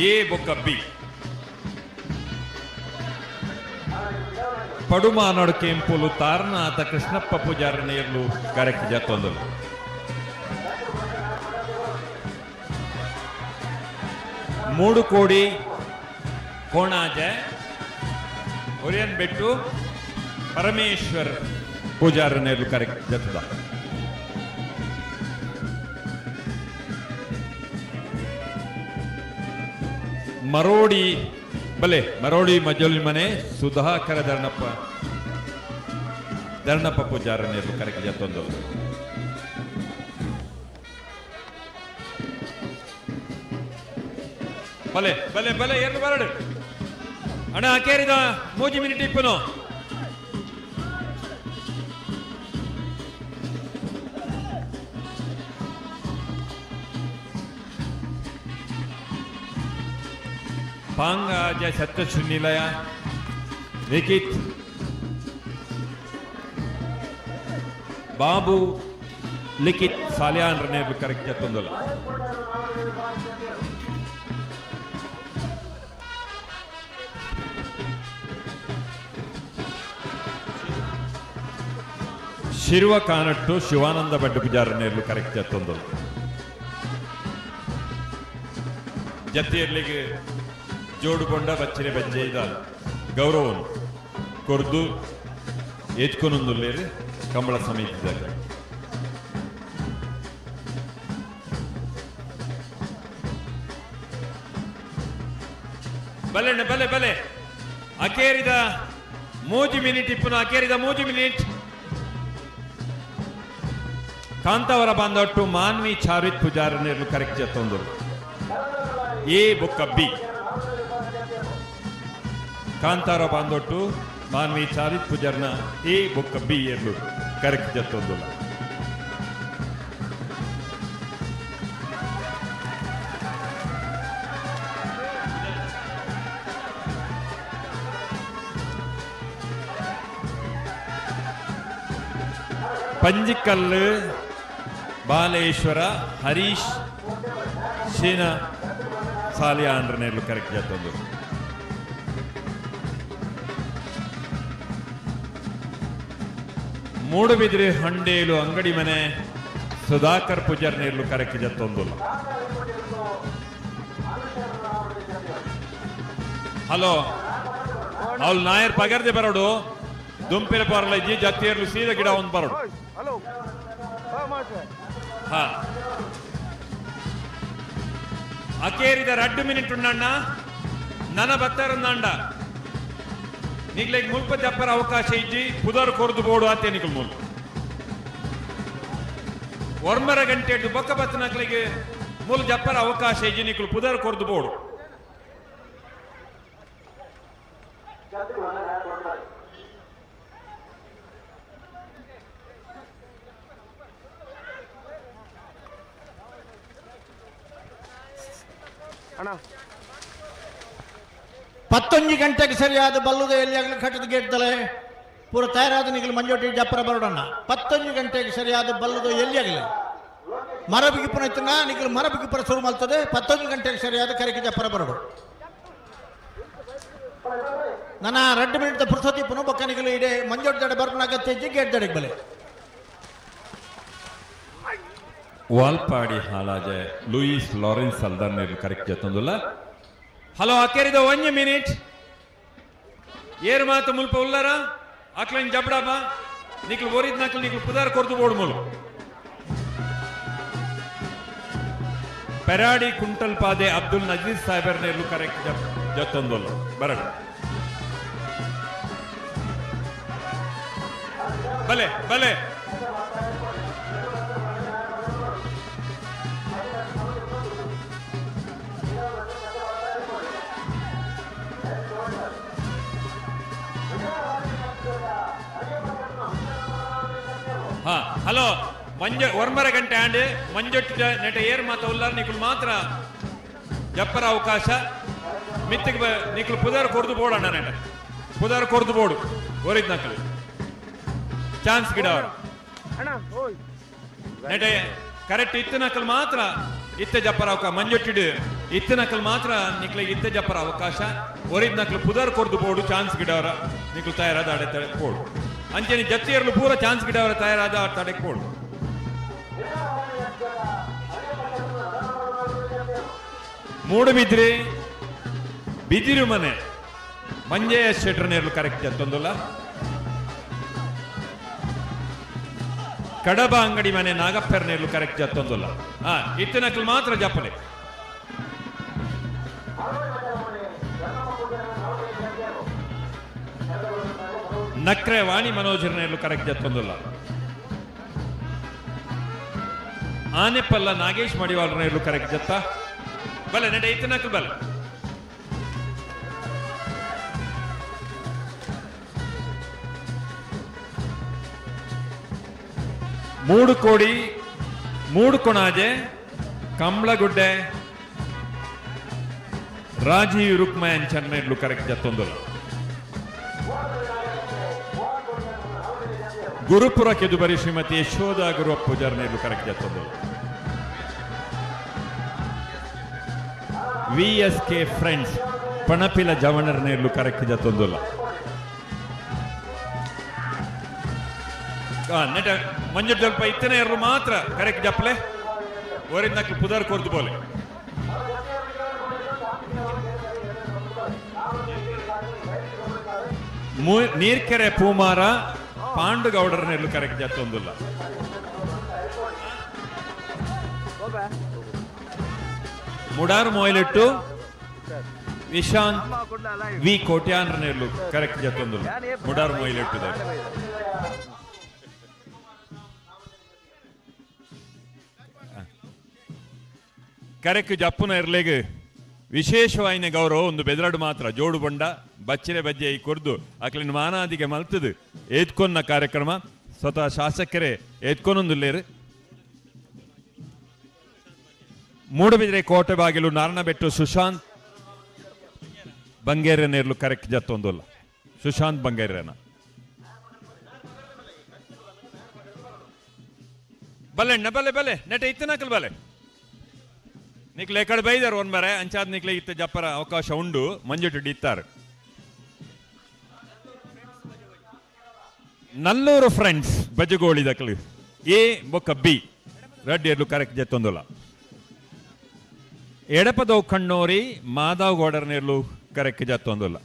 ಎ ಬೊಕ್ಕ ಬಿ ಪಡುಮಾನಾಡು ಕೆಂಪುಲು ತಾರನಾಥ ಕೃಷ್ಣಪ್ಪ ಪೂಜಾರನ ಇರ್ಲು ಕರೆಕ್ಟ್ ಜತ್ತೊಂದಲ್ಲ ಮೂಡು ಕೋಡಿ ಕೋಣಾಜ ಒರಿಯನ್ ಬೆಟ್ಟು ಪರಮೇಶ್ವರ್ ಪೂಜಾರನ ಇರ್ಲು ಕರೆಕ್ಟ್ ಜತ್ತದ ಮರೋಡಿ ಬಲೆ ಮರೋಡಿ ಮಜೋಲಿ ಮನೆ ಸುಧಾಕರ ಧರ್ಣಪ್ಪ ಪೂಜಾರನ ಇರ್ಲು ಕರೆಕ್ಟ್ ಜತ್ತೊಂದು ಬಲೆ ಬಲೆ ಬಲೆ ಎರಡು ಬರಡು ಅಣ್ಣ ಕೇರಿದ 3 ಮಿನಿಟ್ ಇಪ್ಪನು ಪಾಂಗ ಸತ್ಯಶೃನಿಲಯ ಲಿಖಿತ್ ಬಾಬು ಲಿಖಿತ್ ಸಾಲ್ಯಾನ್ರನ್ನೇ ಕರೆಕ್ಟ್ ಜತ್ತೊಂದಲ್ಲ ಶಿರುವ ಕಾನಟ್ಟು ಶಿವಾನಂದ ಭಟ್ ಪೂಜಾರನ್ನೇರ್ಲು ಕರೆಕ್ಟ್ ಜತ್ತೊಂದು ಜತ್ತಿಯರ್ಲಿಗೆ ಜೋಡುಕೊಂಡ ಬಚ್ಚಿನ ಬಜ್ಜೆಯಿದ ಗೌರವನು ಕೊರ್ದು ಎಚ್ಕೊನೊಂದುಲ್ಲೇರಿ ಕಂಬಳ ಸಮಿತಿದಾಗ ಬಲೆ ಬಲೆ ಬಲೆ ಅಕೇರಿದ 3 ಮಿನಿಟ್ ಇಪ್ಪನು ಅಕೇರಿದ 3 ಮಿನಿಟ್ ಕಾಂತಾವರ ಬಾಂಧವಟ್ಟು ಮಾನ್ವಿ ಚಾರಿತ್ ಪೂಜಾರನ್ನೇರ್ಲು ಕರೆಕ್ಟ್ ಜತ್ತೊಂದು ಎ ಬೊಕ್ಕ ಬಿ ಕಾಂತಾರ ಬಾಂಧವಟ್ಟು ಮಾನ್ವಿ ಚಾರಿತ್ ಪೂಜಾರ್ನ ಎ ಬೊಕ್ಕ ಬಿ ಎರ್ಲು ಕರೆಕ್ಟ್ ಜತ್ತೊಂದು ಪಂಜಿಕಲ್ಲು ಬಾಲೇಶ್ವರ ಹರೀಶ್ ಶೀನಾ ಸಾಲಿಯಾನ್ರನ್ನೇರ್ಲು ಕರೆಕ್ಟ್ ಜತ್ತೊಂದು ಮೂಡುಬಿದಿರೆ ಹಂಡೇಲು ಅಂಗಡಿ ಮನೆ ಸುಧಾಕರ್ ಪೂಜಾರ್ನೇರ್ಲು ಕರೆಕ್ಟ್ ಜತ್ತೊಂದು ಹಲೋ ಅವ್ಳು ನಾಯರ್ ಪಗರ್ದೆ ಬರೋಡು ದುಂಪಿನ ಪರ್ಲಜ್ಜಿ ಜತ್ತಿಯರ್ಲು ಸೀದಾ ಗಿಡ ಒಂದು ಬರೋಡು ಹಾ ಅಕೇರಿದ 2 ಮಿನಿಟ್ ಉಂಡಣ್ಣ ನನ್ನ ಬತ್ತಾರಂದ ನಿಗ್ಲೆಗ್ ಮುಲ್ಪ ಜಪ್ಪರ ಅವಕಾಶ ಇಜ್ಜಿ ಪುದರ್ ಕೊರ್ದು ಬೋಡು ಆತೆ ನಿಗಲ್ ಮೂಲ 1 ಗಂಟೆ ಬೊಕ್ಕ ಬತ್ತನಕ್ಲಿಗೆ ಮೂಲ ಜಪ್ಪರ ಅವಕಾಶ ಇಜ್ಜಿ ನಿಕ್ಲು ಪುದರ್ ಕೊರ್ದು ಬೋಡು 11 ಗಂಟೆಗೆ ಸರಿಯಾದ ಬಲ್ಲುದ ಎಲ್ಲಿ ಆಗಲಿ ಕಟ್ಟದ ಗೇಟ್ದಲೆ ಪೂರ ತಯಾರಾದ ನಿಗಲು ಮಂಜೋಟಿ ಜಪ್ಪರ ಬರೋಡಣ್ಣ 11 ಗಂಟೆಗೆ ಸರಿಯಾದ ಬಲ್ಲುದು ಎಲ್ಲಿ ಆಗಲಿ ಮರ ಬಿಗಿಪುನ ಇತ್ತನ ನಿಗಲು ಮರ ಬಿಗಿಪುರ ಶುರು ಮಾಡ್ತದೆ 11 ಗಂಟೆಗೆ ಸರಿಯಾದ ಕರೆಗೆ ಜಪ್ಪರ ಬರೋಡು ನನ್ನ 2 ಮಿನಿಟ್ ಪುರ್ಸತಿ ಪುನಃ ಬೊಕ್ಕ ನಿಗಲು ಇಡೇ ಮಂಜೋಟಿ ದಡೆ ಬರ್ಪನ ಅಗತ್ಯ ಇಜ್ಜಿ ಗೇಟ್ ದಡೆಗೆ ಬಲೆ ವಾಲ್ಪಾಡಿ ಹಾಲಾಜೆ ಲೂಯಿಸ್ ಲಾರೆನ್ಸ್ ಅಲ್ದಾರ್ ಕರೆಕ್ಟ್ ಜತ್ತೊಂದುಲ್ಲ ಹಲೋ ಅಕ್ಕೇರಿದ 1 ಮಿನಿಟ್ ಏರು ಮಾತು ಮುಲ್ಪ ಉಲ್ಲಾರ ಅಕ್ಲನ್ ಜಬ್ಡಾಬ ನಿಕ್ಲು ಓರಿದ್ ನಕ್ಲು ನಿಕ್ಲು ಪುದಾರ್ ಕೊರ್ದು ಬೋಡು ಮೂಲು ಪೆರಾಡಿ ಕುಂಟಲ್ ಪಾದೆ ಅಬ್ದುಲ್ ನಜೀರ್ ಸಾಹೇಬರ್ನೆಲ್ಲೂ ಕರೆಕ್ಟ್ ಜತ್ತೊಂದಲ್ಲ ಬರಡು ಬಲೆ ಬಲೆ ಹಾ ಹಲೋ ಒಂಬರ ಗಂಟೆ ಆಂಡ್ ಮಂಜೊಟ್ಟು ನೆಟ ಏರ್ ಮಾತ ಉಲ್ಲಾರ ನಿಕ್ಲು ಮಾತ್ರ ಜಪ್ಪರ ಅವಕಾಶ ಮಿತ್ತಿಗೆ ನಿಕ್ಲು ಪುದಾರ್ ಕೊರ್ದು ಬೋಡು ಅಣ್ಣ ನೆಟ ಪುದಾರ್ ಕೊರ್ದು ಬೋಡು ಓರಿದ್ ನಕ್ಲು ಚಾನ್ಸ್ ಗಿಡ ಅವರು ನೆಟ ಕರೆಕ್ಟ್ ಇತ್ತು ನಕಲ್ ಮಾತ್ರ ಇತ್ತೆ ಜಪ್ಪರ ಅವಕಾಶ ಮಂಜೊಟ್ಟಿಡು ಇತ್ತು ನಕಲ್ ಮಾತ್ರ ನಿಕ್ಲಿಗೆ ಇತ್ತೆ ಜಪ್ಪರ ಅವಕಾಶ ಓರಿದ್ ನಕ್ಲು ಪುದಾರ್ ಕೊರ್ದು ಬೋಡು ಚಾನ್ಸ್ ಗಿಡ ಅವರ ನಿಕ್ಲು ತಯಾರಾದ ಅಡೆ ಬೋಡು ಅಂಚೆನಿ ಜತ್ತಿಯರ್ಲು ಪೂರ ಚಾನ್ಸ್ ಗಿಡ ಅವರ ತಯಾರಾದ ತಡೆಗೆ ಬೋಡು ಮೂಡುಬಿದ್ರಿ ಬಿದಿರು ಮನೆ ಮಂಜಯ್ಯ ಶೆಟ್ರ್ ನೇರ್ಲು ಕರೆಕ್ಟ್ ಜತ್ತೊಂದಲ್ಲ ಕಡಬ ಅಂಗಡಿ ಮನೆ ನಾಗಪ್ಪರ್ ನೇರ್ಲು ಕರೆಕ್ಟ್ ಜತ್ತೊಂದಲ್ಲ ಇತ್ತಿನಕ್ಲು ಮಾತ್ರ ಜಪ್ಪಲೆ ನಕ್ರೆ ವಾಣಿ ಮನೋಜರ್ ನೇರ್ಲು ಕರೆಕ್ಟ್ ಜತ್ತೊಂದಲ್ಲ ಆನೆಪಲ್ಲ ನಾಗೇಶ್ ಮಡಿವಾಲ್ ನೇರ್ಲು ಕರೆಕ್ಟ್ ಜತ್ತ ಬಲೆ ನಡೆ ಇತ್ತಿನಕ್ಲು ಬಲೆ ಮೂಡು ಕೋಡಿ ಮೂಡು ಕೊಣಾಜೆ ಕಂಬ್ಳಗುಡ್ಡೆ ರಾಜೀವ್ ರುಕ್ಮಯನ್ ಚನ್ನೇರ್ಲು ಕರೆಕ್ಟ್ ಜತ್ತೊಂದಲ್ಲ ಗುರುಪುರ ಕೆದುಬರಿ ಶ್ರೀಮತಿ ಯಶೋಧ ಗುರು ಪೂಜಾರ್ನೇರ್ಲು ಕರೆಕ್ಟ್ ಜತ್ತೊಂದಲ್ಲ VSK ಫ್ರೆಂಡ್ಸ್ ಪಣಪಿಲ ಜವಣರ್ನೇರ್ಲು ಕರೆಕ್ಟ್ ಜತ್ತೊಂದಲ್ಲ ನೆಟ ಮಂಜು ಸ್ವಲ್ಪ ಇತ್ತನೇ ಇರಲು ಮಾತ್ರ ಕರೆಕ್ಟ್ ಜಪ್ಪಲೆ ಓರಿಂದ ಪುದಾರ್ ಕೊರ್ದು ಬೋಲೆ ನೀರ್ಕೆರೆ ಪೂಮಾರ ಪಾಂಡುಗೌಡರನ್ನೆಲ್ಲೂ ಕರೆಕ್ಟ್ ಜತ್ತೊಂದಿಲ್ಲ ಮುಡಾರು ಮೊಯ್ಲಿಟ್ಟು ವಿಶಾಂತ್ ವಿ ಕೋಟ್ಯಾನ್ರನ್ನೆಲ್ಲೂ ಕರೆಕ್ಟ್ ಜತ್ತೊಂದಿಲ್ಲ ಮುಡಾರು ಮೊಯ್ಲಿಟ್ಟು ಕರೆಕ್ಟ್ ಜಪ್ಪುನ ಇರ್ಲೆಗ್ ವಿಶೇಷವಾಯಿನ ಗೌರವ ಒಂದು ಬೆದರಾಡು ಮಾತ್ರ ಜೋಡು ಬಂಡ ಬಚ್ಚರೆ ಬಜ್ಜೆ ಈ ಕೊರ್ದು ಅಕ್ಲಿನ ಮಾನಾದಿಗೆ ಮಲ್ತದು ಏತ್ಕೊನ್ನ ಕಾರ್ಯಕ್ರಮ ಸ್ವತಃ ಶಾಸಕರೇ ಏತ್ಕೊನೊಂದುಲ್ಲೇರು ಮೂಡಬಿದ್ರೆ ಕೋಟೆ ಬಾಗಿಲು ನಾರಣಬೆಟ್ಟು ಸುಶಾಂತ್ ಬಂಗೇರನೇರ್ಲು ಕರೆಕ್ಟ್ ಜತ್ತೊಂದಲ್ಲ ಸುಶಾಂತ್ ಬಂಗೇರನ ಬಲೆ ಬಲೆ ಬಲೆ ನೆಟ ಇತ್ತನಕಲ್ ಬಲೆ ನಿಕ್ಲೆ ಕಡೆ ಬೈದಾರ ಒಂದ್ ಮರೆ ಅಂಚಾದ್ ನಿಕ್ಲೆ ಇತ್ತ ಜಪ್ಪರ ಅವಕಾಶ ಉಂಡು ಮಂಜುಟ್ಟು ಇತ್ತಾರೆ ನಲ್ಲೂರು ಫ್ರೆಂಡ್ಸ್ ಬಜಗೋಳಿ ದಕ್ಲು ಎ ಬೊಕ್ಕ ಬಿ ರೆಡ್ ಎರ್ಲು ಕರೆಕ್ಟ್ ಜತ್ತೊಂದಲ್ಲ ಎಡಪದವು ಕಣ್ಣೋರಿ ಮಾಧವ್ ಗೌಡರ್ನೆರ್ಲು ಕರೆಕ್ಟ್ ಜತ್ತೊಂದಲ್ಲ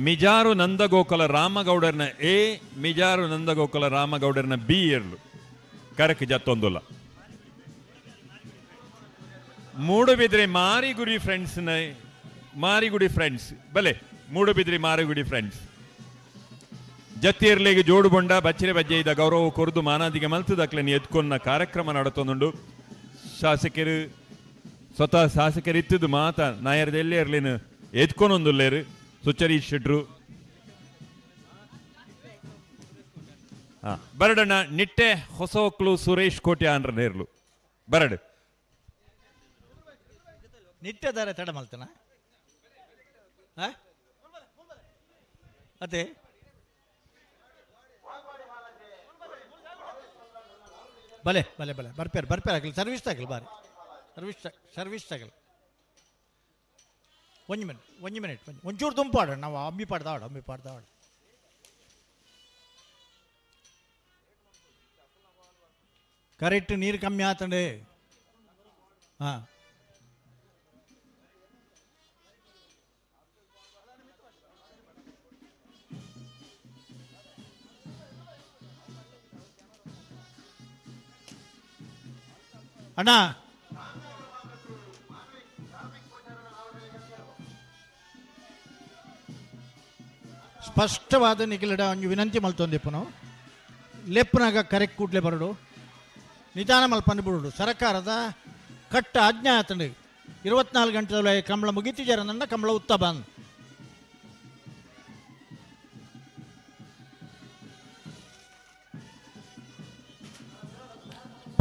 ಮಿಜಾರು ನಂದಗೋಕುಲ ರಾಮಗೌಡರ್ನ ಎ ಮಿಜಾರು ನಂದಗೋಕುಲ ರಾಮಗೌಡರ್ನ ಬಿ ಎರ್ಲು ಕರೆಕ್ಟ್ ಜತ್ತೊಂದಲ್ಲ ಮೂಡುಬಿದ್ರೆ ಮಾರಿಗುಡಿ ಫ್ರೆಂಡ್ಸ್ ಮಾರಿಗುಡಿ ಫ್ರೆಂಡ್ಸ್ ಬಲೆ ಮೂಡುಬಿದ್ರಿ ಮಾರಿಗುಡಿ ಫ್ರೆಂಡ್ಸ್ ಜತ್ತಿಯರ್ಲೆಗೆ ಜೋಡು ಬೊಂಡ ಬಚ್ಚರೆ ಬಜ್ಜೆ ಇದ್ದ ಗೌರವ ಕೊರದು ಮಾನಾದಿಗೆ ಮಲ್ತದಕ್ಲೆ ಎತ್ಕೊನ್ನ ಕಾರ್ಯಕ್ರಮ ನಡತೊಂದುಂಡು ಶಾಸಕರು ಸ್ವತಃ ಶಾಸಕರು ಇತ್ತದು ಮಾತ ನಾಯರ್ದೆಲ್ಲೇ ಇರ್ಲೇನು ಎತ್ಕೊನೊಂದುಲ್ಲೇರು ಸುಚರೀಶ್ ಶೆಟ್ರು ಬರಡಣ್ಣ ನಿಟ್ಟೆ ಹೊಸಕ್ಲು ಸುರೇಶ್ ಕೋಟೆ ಆನ್ರನೇರ್ಲು ಬರಡು ನಿತ್ಯಧಾರೆ ತಡ ಮಲ್ತನ ಅದೇ ಭಲೆ ಭಲೆ ಭಲೆ ಬರ್ಪೇರು ಆಗಲಿ ಸರ್ವಿಸ್ ಆಗಲಿ ಬಾರಿ ಸರ್ವಿಸ್ ಆಗಲಿ ಒಂದು ಮಿನಿಟ್ ಒಂಚೂರು ತುಂಪಾಡ ನಾವು ಅಂಬಿ ಪಾಡ್ದಾಡ ಕರೆಕ್ಟ್ ನೀರು ಕಮ್ಮಿ ಆತಂಡೆ ಹಾಂ ಅಣ್ಣ ಸ್ಪಷ್ಟವಾದ ನಿಖಿಲಿಡ ಒಂದು ವಿನಂತಿ ಮಲ್ತೊಂದಿಪ್ಪು ನಾವು ಲೆಪ್ಪನಾಗ ಕರೆಕ್ಟ್ ಕೂಡ್ಲೆ ಬರಡು ನಿಧಾನ ಮಲ್ಪಂದು ಬಿಡುಡು ಸರ್ಕಾರದ ಕಟ್ಟ ಆಜ್ಞೆ ಆತಂಡು 24 ಗಂಟೆ ಕಂಬಳ ಮುಗಿತಿಜಾರ ನನ್ನ ಕಂಬಳ ಉತ್ತ ಬಂದು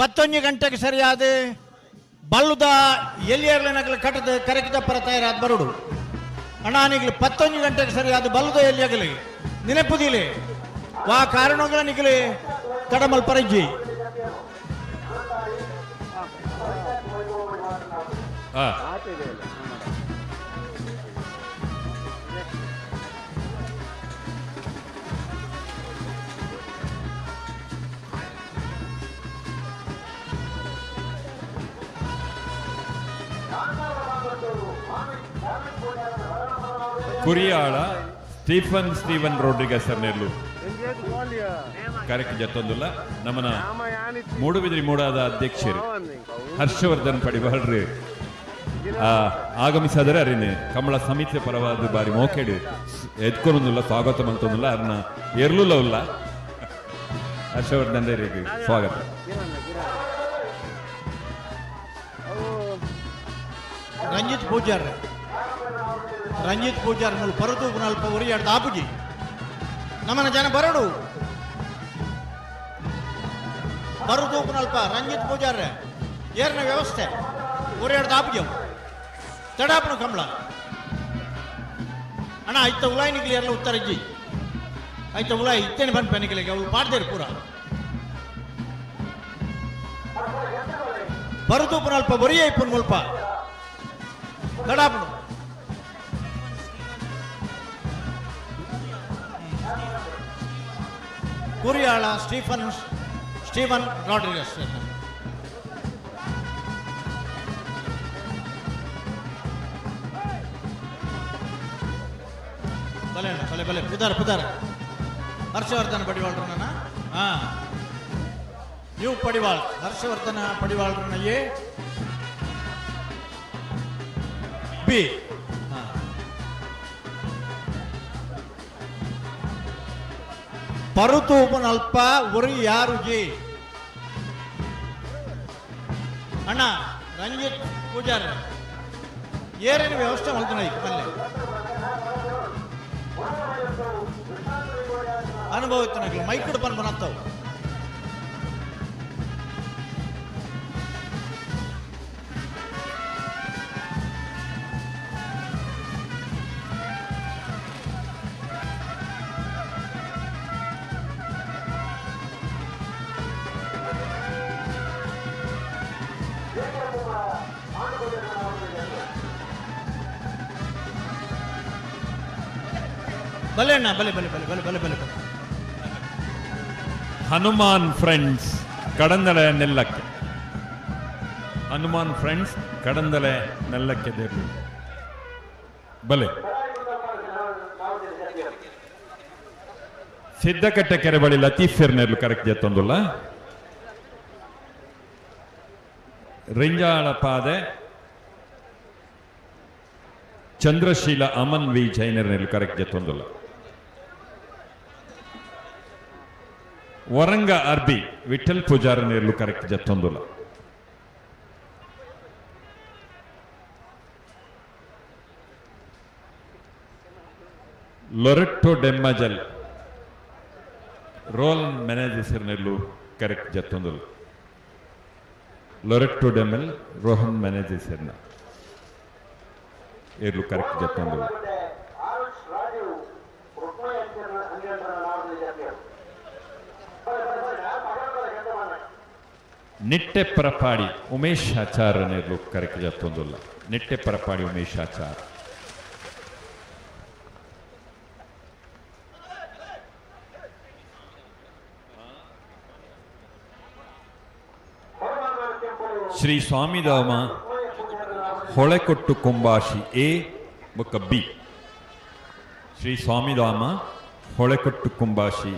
ಪತ್ತೊಂದು ಗಂಟೆಗೆ ಸರಿಯಾದ ಬಲ್ಲುದ ಎಲ್ಲಿಯರ್ಲಿನಾಗಲಿ ಕಟ್ಟದ ಕರೆಕ್ಟ ಪರ ತಯಾರಾದ ಬರುಡು ಅಣ್ಣಾನಿಗ್ಲಿ 11 ಗಂಟೆಗೆ ಸರಿಯಾದ ಬಲ್ಲುದ ಎಲ್ಲಿಯಾಗಲಿ ನೆನಪುದಿಲಿ ವಾ ಕಾರಣಗಳ ನಿಗಲಿ ತಡಮಲ್ ಪರಜ್ಜಿ ಕುರಿಯಾಳ ಸ್ಟೀಫನ್ ರೋಡ್ರಿಗಸ್ ಸರ್ನೇರ್ಲು ಕಾರ್ಯಕ್ರಮ ಜತ್ತೊಂದುಲ್ಲ ನಮ್ಮನ ಮೂಡುಬಿದಿರಿ ಮೂಡಾದ ಅಧ್ಯಕ್ಷರು ಹರ್ಷವರ್ಧನ್ ಪಡಿಬಾಳ್ರಿ ಆಗಮಿಸಿದರೆ ಅರಿನೆ ಕಮಲ ಸಮಿತಿ ಪರವಾದ ಬಾರಿ ಮೋಕೆಡು ಎದ್ಕೊನೊಂದುಲ್ಲ ಸ್ವಾಗತ ಮಂತೊಂದುಲ್ಲ ಅರ್ನ ಎರ್ಲುಲ್ಲ ಹರ್ಷವರ್ಧನ್ ರೇರಿಗೆ ಸ್ವಾಗತ ರಂಜಿತ್ ಪೂಜಾರ್ ಪರದು ನಲ್ಪ ಉರಿಯಾಡ್ದ ಆಪುಜಿ ನಮ್ಮನ ಜನ ಬರಡು ಬರುದು ನಲ್ಪ ರಂಜಿತ್ ಪೂಜಾರ್ ಏರ್ನ ವ್ಯವಸ್ಥೆ ಉರಿಯಾಡ್ದ ಆಪುಜಿ ತಡಾಪನು ಕಂಬಳ ಅಣ್ಣ ಐತ ಉಲಾಯಿ ನಿಗ್ಲಿ ಎಲ್ಲ ಉತ್ತರಜ್ಜಿ ಐತ ಉಲಾಯಿ ಇತ್ತೇನೆ ಬಂದ್ ಪೆನಿಗಳಿಗೆ ಅವಳು ಪಾಡ್ದೇರು ಪೂರ ಬರುದು ನಲ್ಪ ಬರಿಯ ಇಪ್ಪು ಮುಲ್ಪ ತಡಾಪನು ಕುರಿಯಾಳ ಸ್ಟೀಫನ್ ರಾಡ್ರಿಗಸ್ ಭಲೆ ಪುದಾರ ಹರ್ಷವರ್ಧನ ಪಡಿವಾಳ್ರು ನನ್ನ ನೀವು ಪಡಿವಾಳ್ ಹರ್ಷವರ್ಧನ ಪಡಿವಾಳ್ರನ್ನ ಎ ಬಿ ಪರುತೂಪನ್ ಅಲ್ಪ ಉರಿ ಯಾರು ಜಿ ಅಣ್ಣ ರಂಜಿತ್ ಪೂಜಾರ್ ಏರೇನು ವ್ಯವಸ್ಥೆ ಮಾಡ್ತಾನೆ ಮಲ್ಲೆ ಅನುಭವಿತನಾಗಲಿ ಮೈಕುಡ್ ಬಂದು ಬನತ್ತವು ಬಲೆ ಅಣ್ಣ ಬಲೆ ಹನುಮಾನ್ ಫ್ರೆಂಡ್ಸ್ ಕಡಂದಲೆ ನೆಲ್ಲಕ್ಕೆ ಹನುಮಾನ್ ಫ್ರೆಂಡ್ಸ್ ಕಡಂದಲೆ ನೆಲ್ಲಕ್ಕೆ ದೇರ್ಲಿ ಬಲೆ ಸಿದ್ದಕಟ್ಟೆ ಕೆರೆ ಬಳಿ ಲತೀಫ್ ಫಿರ್ನೆರ್ಲು ಕರೆಕ್ಟ್ ಜತ್ತೊಂದುಲ್ಲ ರಿಂಜಾಳ ಪಾದೆ ಚಂದ್ರಶೀಲ ಅಮನ್ ವಿ ಜೈನರ್ನೆರ್ಲು ಕರೆಕ್ಟ್ ಜತ್ತೊಂದುಲ್ಲ ವರಂಗ ಅರ್ಬಿ ವಿಠಲ್ ಪೂಜಾರನೇರ್ಲು ಕರೆಕ್ಟ್ ಜತ್ತೊಂದುಲ್ಲ ಲೊರೆಟ್ಟೋ ಡೆಮ್ಮಜಲ್ ರೋಲ್ ಮ್ಯಾನೇಜರ್ನೆರ್ಲು ಕರೆಕ್ಟ್ ಜತ್ತೊಂದುಲ್ಲ ಲೊರೆಟ್ಟೋ ಡೆಮಲ್ ರೋಹನ್ ಮ್ಯಾನೇಜರ್ನ ಏರ್ಲು ಕರೆಕ್ಟ್ ಜತ್ತೊಂದು ನಿಟ್ಟೆ ಪರಪಾಡಿ ಉಮೇಶ್ ಆಚಾರ್ಯನೇರ್ಲು ಕರೆಕ್ಟ್ ಜತ್ತೊಂದುಲ್ಲ ನಿಟ್ಟೆ ಪರಪಾಡಿ ಉಮೇಶ್ ಆಚಾರ್ ಶ್ರೀ ಸ್ವಾಮಿದಾಮ ಹೊಳೆಕೊಟ್ಟು ಕೊಂಬಾಶಿ ಎ ಬೊಕ್ಕ B Shri Swamidama Holekottu Kombashi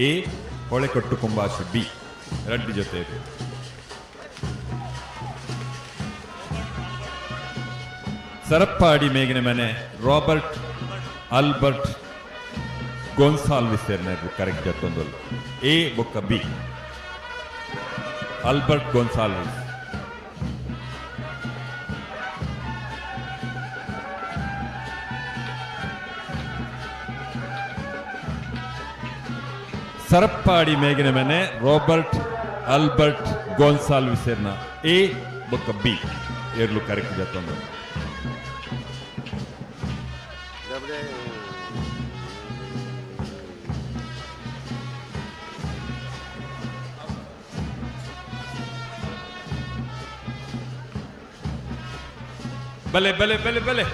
A ಹೊಳೆಕೊಟ್ಟು Kombashi B ಎರಡು ಜೊತೆ ಸರಪ್ಪಾಡಿ ಮೇಗಿನ ಮನೆ ರಾಬರ್ಟ್ ಆಲ್ಬರ್ಟ್ ಗೋನ್ಸಾಲ್ವಿಸ್ ಕರೆಕ್ಟ್ ಜೊತ್ತೊಂದು ಎ ಬೊಕ್ಕ ಬಿ ಆಲ್ಬರ್ಟ್ ಗೋನ್ಸಾಲ್ವಿಸ್ ಸರಪ್ಪಾಡಿ ಮೇಗಿನ ಮನೆ ರಾಬರ್ಟ್ ಆಲ್ಬರ್ಟ್ ಗೋನ್ಸಾಲ್ವಿಸ್ ಎ ಬೊಕ್ಕ ಬಿ ಏರ್ಲು ಕರೆಕ್ಟ್ ಜೊತ್ತೊಂದು ಬಲೆ ಬಲೆ ಬಲೆ ಬಲೆ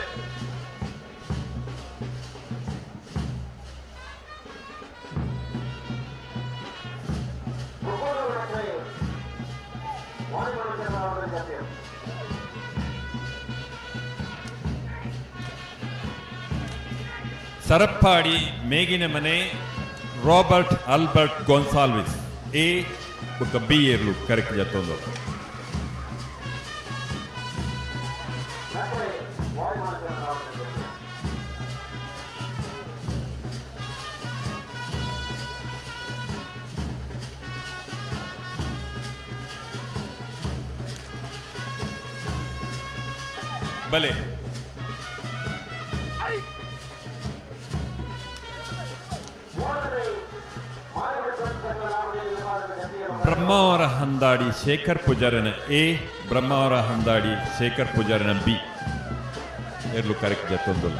ಸರಪ್ಪಾಡಿ ಮೇಗಿನ ಮನೆ ರಾಬರ್ಟ್ ಆಲ್ಬರ್ಟ್ ಗೋನ್ಸಾಲ್ವಿಸ್ ಎ ಬೊಕ್ಕ ಬಿ ಏರ್ಲು ಕರೆಕ್ಟ್ ಜತ್ತೊಂದು ಬಲೆ ಬ್ರಹ್ಮಾವರ ಹಂದಾಡಿ ಶೇಖರ್ ಪೂಜಾರನ ಎ ಬ್ರಹ್ಮಾವರ ಹಂದಾಡಿ ಶೇಖರ್ ಪೂಜಾರನ ಬಿ ಏರ್ಲು ಕರೆಕ್ಟ್ ಜತ್ತೊಂದು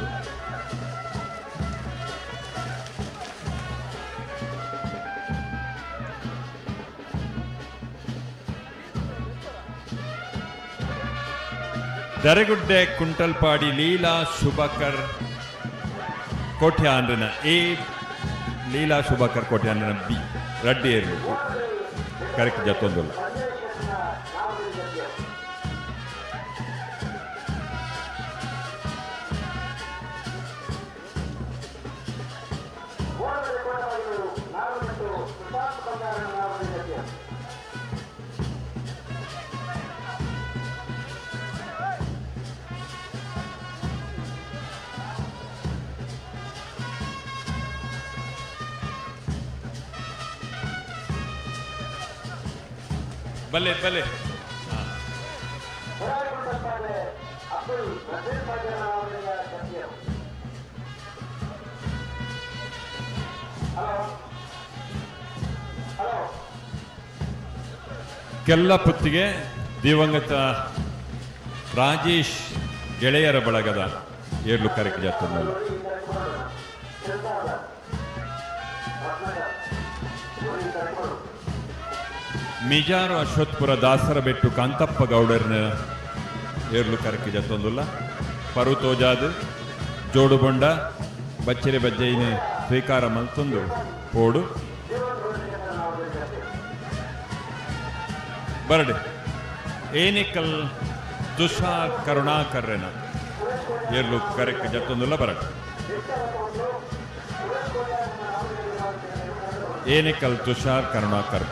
ದರಗುಡ್ಡೆ ಕುಂಟಲ್ಪಾಡಿ ಲೀಲಾ ಶುಭಕರ್ ಕೋಟ್ಯಾಂಡ್ರನ ಎ ಲೀಲಾ ಶುಭಕರ್ ಕೋಟ್ಯಾಂಡ್ರನ ಬಿ ರಡ್ಡಿ ಏರ್ಲು ಕರೆಕ್ಟ್ ಜತ್ತೊಂದು ಬಲೆ ಬಲೆ ಕೆಲ್ಲ ಪುತ್ತಿಗೆ ದಿವಂಗತ ರಾಜೇಶ್ ಗೆಳೆಯರ ಬಳಗದ ಏರ್ಲು ಕರೆಕ್ಟ್ ಜತ್ತೊಂದು ಮಿಜಾರು ಅಶ್ವತ್ಪುರ ದಾಸರಬೆಟ್ಟು ಕಾಂತಪ್ಪ ಗೌಡರ್ನ ಏರ್ಲು ಕರೆಕ್ಟ್ ಜತ್ತೊಂದುಲ್ಲ ಪರುತೋಜಾದ್ ಜೋಡುಬೊಂಡ ಬಚ್ಚೆರೆ ಬಜ್ಜೈನ ಸ್ವೀಕಾರ ಮಲ್ತೊಂದು ಪೋಡು ಬರ್ಡೆ ಏನಿಕಲ್ ತುಷಾರ್ ಕರುಣಾಕರ್ನ ಏರ್ಲು ಕರೆಕ್ಟ್ ಜತ್ತೊಂದುಲ್ಲ ಬರಡೆ ಏನಿಕಲ್ ತುಷಾರ್ ಕರುಣಾಕರ್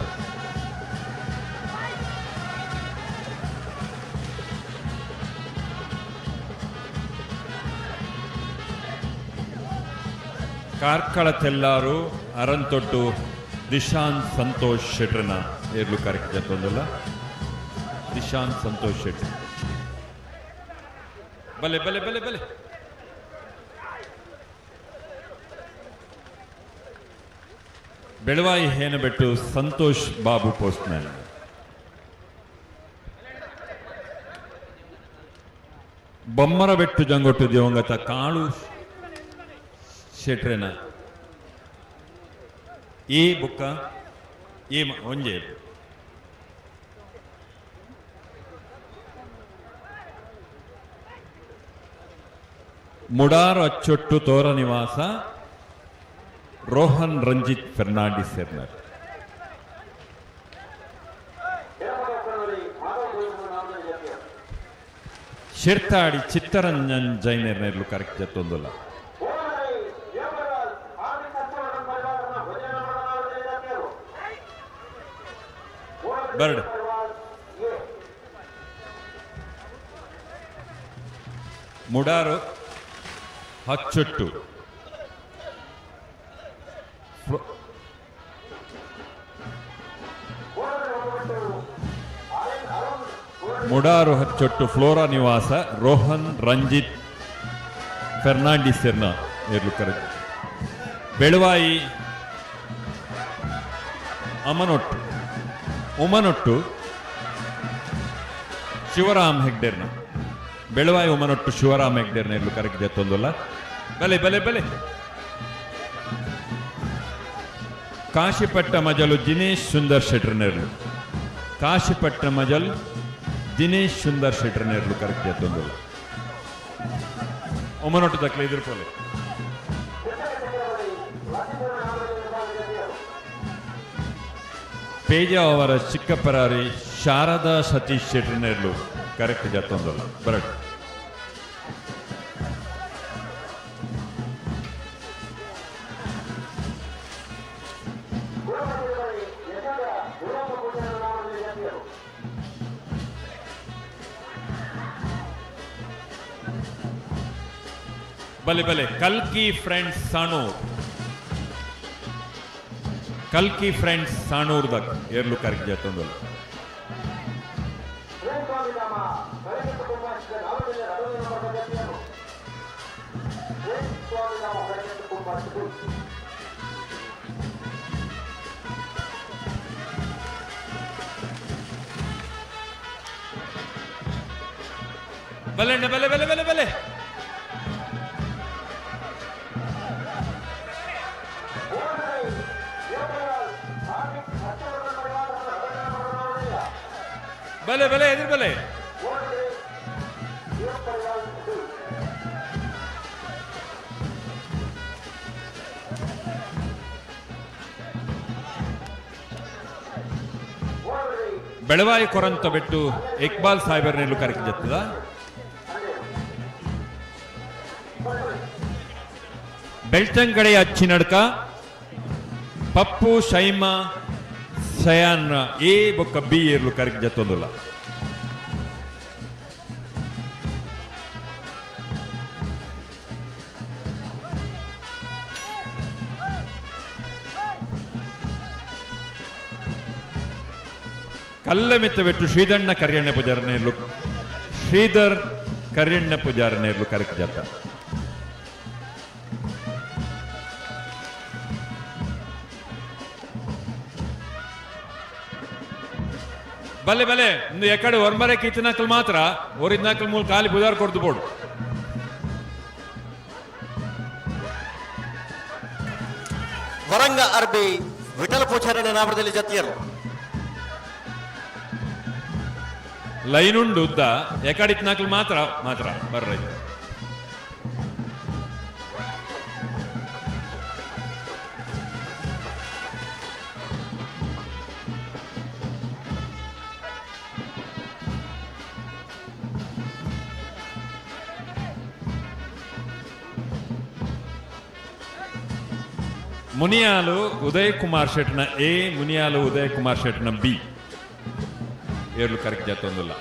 ಕಾರ್ಕಳ ತೆಲ್ಲಾರು ಅರಂತೊಟ್ಟು ದಿಶಾಂತ್ ಸಂತೋಷ್ ಶೆಟ್ರನ ಏರ್ಲು ಕರೆಕ್ಟ್ ಜತ್ತೊಂದಲ್ಲ ದಿಶಾಂತ್ ಸಂತೋಷ್ ಶೆಟ್ಟಿ ಬಲೆ ಬಲೆ ಬಲೆ ಬಲೆ Belvai Henabettu Santosh Babu postman Bommarabettu Jangottu ದಿವಂಗತ ಕಾಳು ಶೆಟ್ರೆನ ಈ ಬುಕ್ಕ ಈ ಒಂಜೆ ಮುಡಾರು ಅಚ್ಚೊಟ್ಟು ತೋರ ನಿವಾಸ ರೋಹನ್ ರಂಜಿತ್ ಫೆರ್ನಾಂಡಿಸ್ ಎರ್ನರ್. ಶಿರ್ತಾಡಿ ಚಿತ್ತರಂಜನ್ ಜೈನರ್ನೆರ್ಲು ಕರೆಕ್ಟ್ ಜತ್ತೊಂದುಲ್ಲ. ಬರ್ಡ್ ಮುಡಾರು ಹಚ್ಚೊಟ್ಟು ಮುಡಾರು ಹಚ್ಚೊಟ್ಟು ಫ್ಲೋರಾ ನಿವಾಸ ರೋಹನ್ ರಂಜಿತ್ ಫೆರ್ನಾಂಡಿಸ್ ಎರ್ಲು ಕರೆಕ್ಟ್. ಬೆಳವಾಯಿ ಅಮನೊಟ್ಟು ಉಮನೊಟ್ಟು ಶಿವರಾಮ್ ಹೆಗ್ಡೆರ್ನ ಬೆಳವಾಯಿ ಉಮನೊಟ್ಟು ಶಿವರಾಮ್ ಹೆಗ್ಡೆರ್ನ ಎರ್ಲು ಕರೆಕ್ಟ್ ಜತ್ತೊಂದುಲ್ಲ. ಬಲೆ ಬಲೆ ಬಲೆ ಕಾಶಿಪಟ್ಟ ಮಜಲು ದಿನೇಶ್ ಸುಂದರ್ ಶೆಟ್ರನೆರ್ಲು ಕಾಶಿಪಟ್ಟ ಮಜಲ್ ದಿನೇಶ್ ಸುಂದರ್ ಶೆಟ್ರನೆರ್ಲು ಕರೆಕ್ಟ್ ಜತ್ತೊಂದುಲ್ಲ. ಒಮ್ಮನೊಟ್ಟು ತಕ್ಕಲೆ ಇದ್ರ ಪೋಲೆ ಪೇಜ ಅವರ ಚಿಕ್ಕಪರಾರಿ ಶಾರದಾ ಸತೀಶ್ ಶೆಟ್ರನೆರ್ಲು ಕರೆಕ್ಟ್ ಜತ್ತೊಂದುಲ್ಲ. ಬರಟ್ ಬಲೆ ಬಲೆ ಕಲ್ಕಿ ಫ್ರೆಂಡ್ಸ್ ಸಾಣೂರ್ ಕಲ್ಕಿ ಫ್ರೆಂಡ್ಸ್ ಸಾಣೂರ್ದ ಏರ್ಲು ಕರೆಕ್ಟ್ ಜತ್ತೊಂದುಲ್ಲ. ಬಲೆ ಬಲೆ ಬಲೆ ಬಲೆ ಬಲೆ ಬಲೆ ಬಲೆ ಎದುರು ಬಲೆ ಬೆಳವಾಯಿ ಕೊರಂತ ಬಿಟ್ಟು ಇಕ್ಬಾಲ್ ಸಾಹೇಬರ್ನೆಲ್ಲೂ ಕರೆಕ್ಟ್ ಜತ್ತದ. ಬೆಳ್ತಂಗಡೆ ಅಚ್ಚಿ ನಡ್ಕ ಪಪ್ಪು ಶೈಮಾ ಸಯಾನ್ ಎ ಬೊಕ್ಕ ಬಿ ಏರ್ಲು ಕರೆಕ್ಟ್ ಜತ್ತೊಂದುಲ್ಲ. ಕಲ್ಲ ಮೆತ್ತ ಬಿಟ್ಟು ಶ್ರೀಧಣ್ಣ ಕರಿಯಣ್ಣ ಪೂಜಾರನೇರ್ಲು ಶ್ರೀಧರ್ ಕರಿಯಣ್ಣ ಪೂಜಾರನೇರ್ಲು ಕರೆಕ್ಟ್ ಜತ್ತ. ಬಲೆ ಬಲೆ ಒಂದು ಎಕಡೆ ಹೊರಮರೆ ಕಿತ್ತನಾಕಲ್ ಮಾತ್ರ ಓರಿದ್ನಾಕಲ್ ಮೂಲ ಖಾಲಿ ಬುಧಾರ್ ಕೊಡ್ದು ಬೋಡು. ವರಂಗ ಅರ್ಬಿ ವಿಠಲ ಪೂಜಾರನ ನಾಮದಲ್ಲಿ ಜತಿಯರು ಲೈನ್ ಉಂಡು ಉದ್ದ ಎಕಡೆ ಇತ್ನಾಕಲ್ ಮಾತ್ರ ಮಾತ್ರ ಬರ್ರ. ಮುನಿಯಾಲು ಉದಯ್ ಕುಮಾರ್ ಶೆಟ್ನ ಎ ಮುನಿಯಾಲು ಉದಯ್ ಕುಮಾರ್ ಶೆಟ್ನ ಬಿ ಏರ್ಲು ಕರೆಕ್ಟ್ ಜತ್ತೊಂದುಲ್ಲ.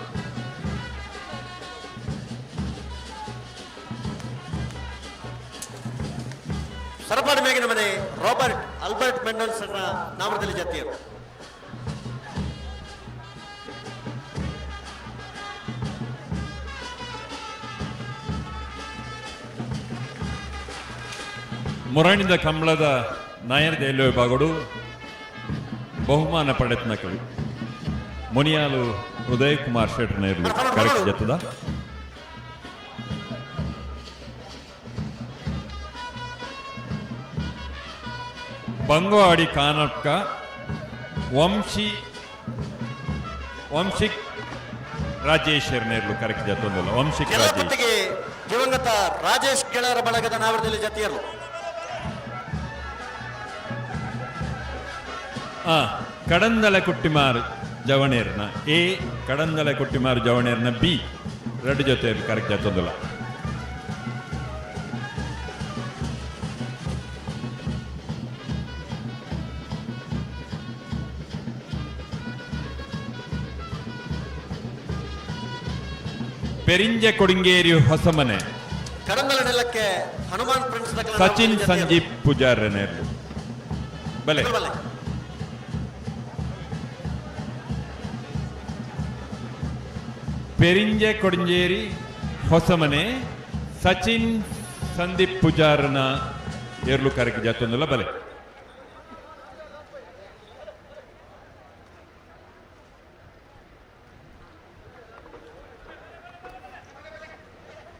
ಸರಪಾಡಿ ಮೇಗಿನ ಮನೆ ರಾಬರ್ಟ್ ಆಲ್ಬರ್ಟ್ ಮೆಂಡಲ್ಸನ್ ನಾಮದಲ್ಲಿ ಜತಿಯರು. ಮುರಾಣಿಂದ ಕಂಬಳದ ನಾಯರ್ ದೇಲ್ವ ಬಾಗೋಡು ಬಹುಮಾನ ಪಡೆತ್ನಕಲು ಮುನಿಯಾಲು ಉದಯ್ ಕುಮಾರ್ ಶೆಟ್ರನೇರ್ಲು ಕರೆಕ್ಟ್ ಜತ್ತದ. ಬಂಗೋವಾಡಿ ಕಾನಪ್ಕ ವಂಶಿಕ್ ರಾಜೇಶ್ವರ್ ನೇರ್ಲು ಕರೆಕ್ಟ್ ಜೊತ್ತೊಂದಲ್ಲ ವಂಶಿಕ್ ರಾಜೇಶ್ ದಿವಂಗತ ರಾಜೇಶ್ ಗೆಳೆಯರ ಬಳಗದ ನಾವರದಲ್ಲಿ ಜತಿಯರು ಕಡಂದಲ ಕುಟ್ಟಿಮಾರ್ ಜವಣೇರ್ನ ಎ ಕಡಂದಲ ಕುಟ್ಟಿಮಾರ್ ಜವಣೇರ್ನ ಬಿ ಎರಡು ಜೊತೆ ಕರೆಕ್ಟ್ ಜೊತ್ತೊಂದಲ್ಲ ಪೆರಿಂಜೆ ಕೊಡಿಂಗೇರಿ ಹೊಸಮನೆ ಕಡಂದಲ ನೆಲಕ್ಕೆ ಹನುಮಾನ್ ಪ್ರಿನ್ಸ್ ಸಚಿನ್ ಸಂಜೀಪ್ ಪೂಜಾರ ನೇರ್ಲು ಬಲೆ ಪೆರಿಂಜೆ ಕೊಡಿಂಜೇರಿ ಹೊಸಮನೆ ಸಚಿನ್ ಸಂದೀಪ್ ಪೂಜಾರನ ಏರ್ಲು ಕರೆಕ್ಟ್ ಜಾತೊಂದಲ್ಲ ಬಲೆ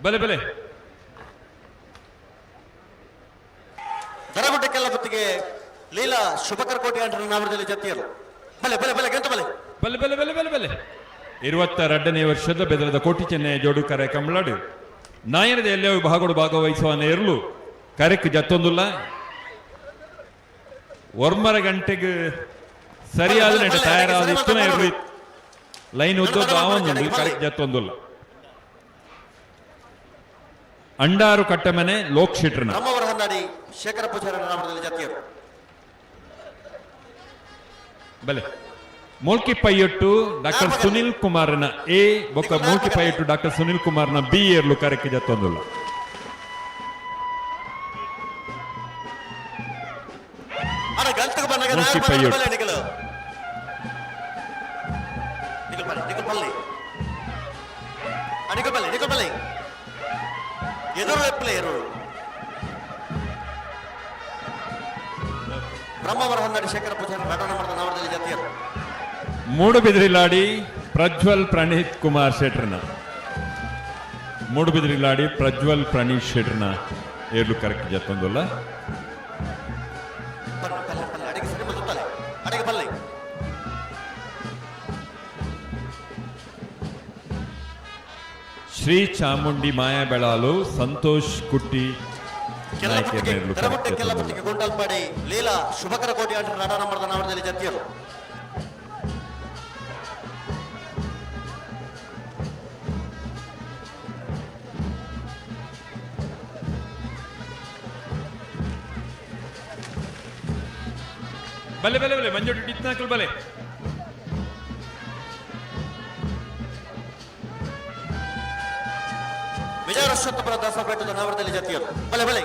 ಬಲೆ ಬಲೆ ದರಗುಡ್ಡಕ್ಕೆಲ್ಲ ಹೊತ್ತಿಗೆ ಲೀಲಾ ಶುಭಕರ್ ಕೋಟೆ ಅಂಟರ ನಾವರದಲ್ಲಿ ಜತಿಯರು ಬಲೆ ಬಲೆ ಬಲೆ ಗಂಟು ಬಲೆ ಬಲೆ ಬಲೆ ಬಲೆ ಬಲೆ ಬಲೆ 22ನೇ ವರ್ಷದ ಬೆದರದ ಕೋಟಿ ಚೆನ್ನೈ ಜೋಡು ಕರೆ ಕಂಬಳಾಡು ನಾಯನದ ಎಲ್ಲೇ ಭಾಗಗಳು ಭಾಗವಹಿಸುವ ನೇರ್ಲು ಕರೆಕ್ ಜತ್ತೊಂದುಲ್ಲ ಒರ್ಮರ ಗಂಟೆಗೆ ಸರಿಯಾದ ನೆಟ್ಟ ತಯಾರಾದ ಇತ್ತು ಇರ್ಲಿ ಲೈನ್ ಉದ್ದದ್ದು ಆವೊಂದುಂಡು ಕರೆಕ್ ಜತ್ತೊಂದುಲ್ಲ ಅಂಡಾರು ಕಟ್ಟಮನೆ ಲೋಕ್ ಶಿಟ್ರನ ನಮ್ಮವರ ಹನ್ನಾಡಿ ಶೇಖರ ಪೂಜಾರ ನಾಮದಲ್ಲಿ ಜತಿಯರು ಬಲೆ ಮೂಲ್ಕಿ ಪೈಯೊಟ್ಟು ಡಾಕ್ಟರ್ ಸುನಿಲ್ ಕುಮಾರ್ನ ಎ ಬೊಕ್ಕ ಮೂಲ್ಕಿ ಪೈಯೊಟ್ಟು ಡಾಕ್ಟರ್ ಸುನಿಲ್ ಕುಮಾರ್ನ ಬಿ ಏರ್ಲು ಕರೆಕ್ಟ್ ಜತ್ತೊಂದುಲ್ಲ ಮೂಲ್ಕಿ ಪೈಯೊಟ್ಟು ಬ್ರಹ್ಮವರ ಹನ್ನಾಡಿ ಶೇಖರ ಪೂಜಾರ ನಟನ ಮಾಡಿದ ನಾವರದಲ್ಲಿ ಜತಿಯರು ಮೂಡುಬಿದ್ರಿಲಾಡಿ ಪ್ರಜ್ವಲ್ ಪ್ರಣೀತ್ ಕುಮಾರ್ ಶೆಟ್ರನ ಮೂಡುಬಿದ್ರಿಲಾಡಿ ಪ್ರಜ್ವಲ್ ಪ್ರಣೀತ್ ಶೆಟ್ರನ ಏರ್ಲು ಕರೆಕ್ಟ್ ಜತ್ತೊಂದಲ್ಲ ಶ್ರೀ ಚಾಮುಂಡಿ ಮಾಯಾ ಬೆಳಾಲು ಸಂತೋಷ್ ಕುಟ್ಟಿ ಗುಂಡಲ್ಪಾಡಿ ಲೀಲಾ ಶುಭಕರ ಕೋಟೆ ಅಂಟರ ನಟನ ಮಾಡಿದ ನಾವರದಲ್ಲಿ ಜತಿಯರು ಬಲೆ ಬಲೆ ಬಲೆ ಮಂಜೋಟಿ ಡಿತ್ನಾಕಲ್ ಬಲೆ ವಿಜಯರಶ್ವತ್ತಪುರ ದಾಸಪೇಟದ ನಾವರದಲ್ಲಿ ಜತಿಯರು ಬಲೆ ಬಲೆ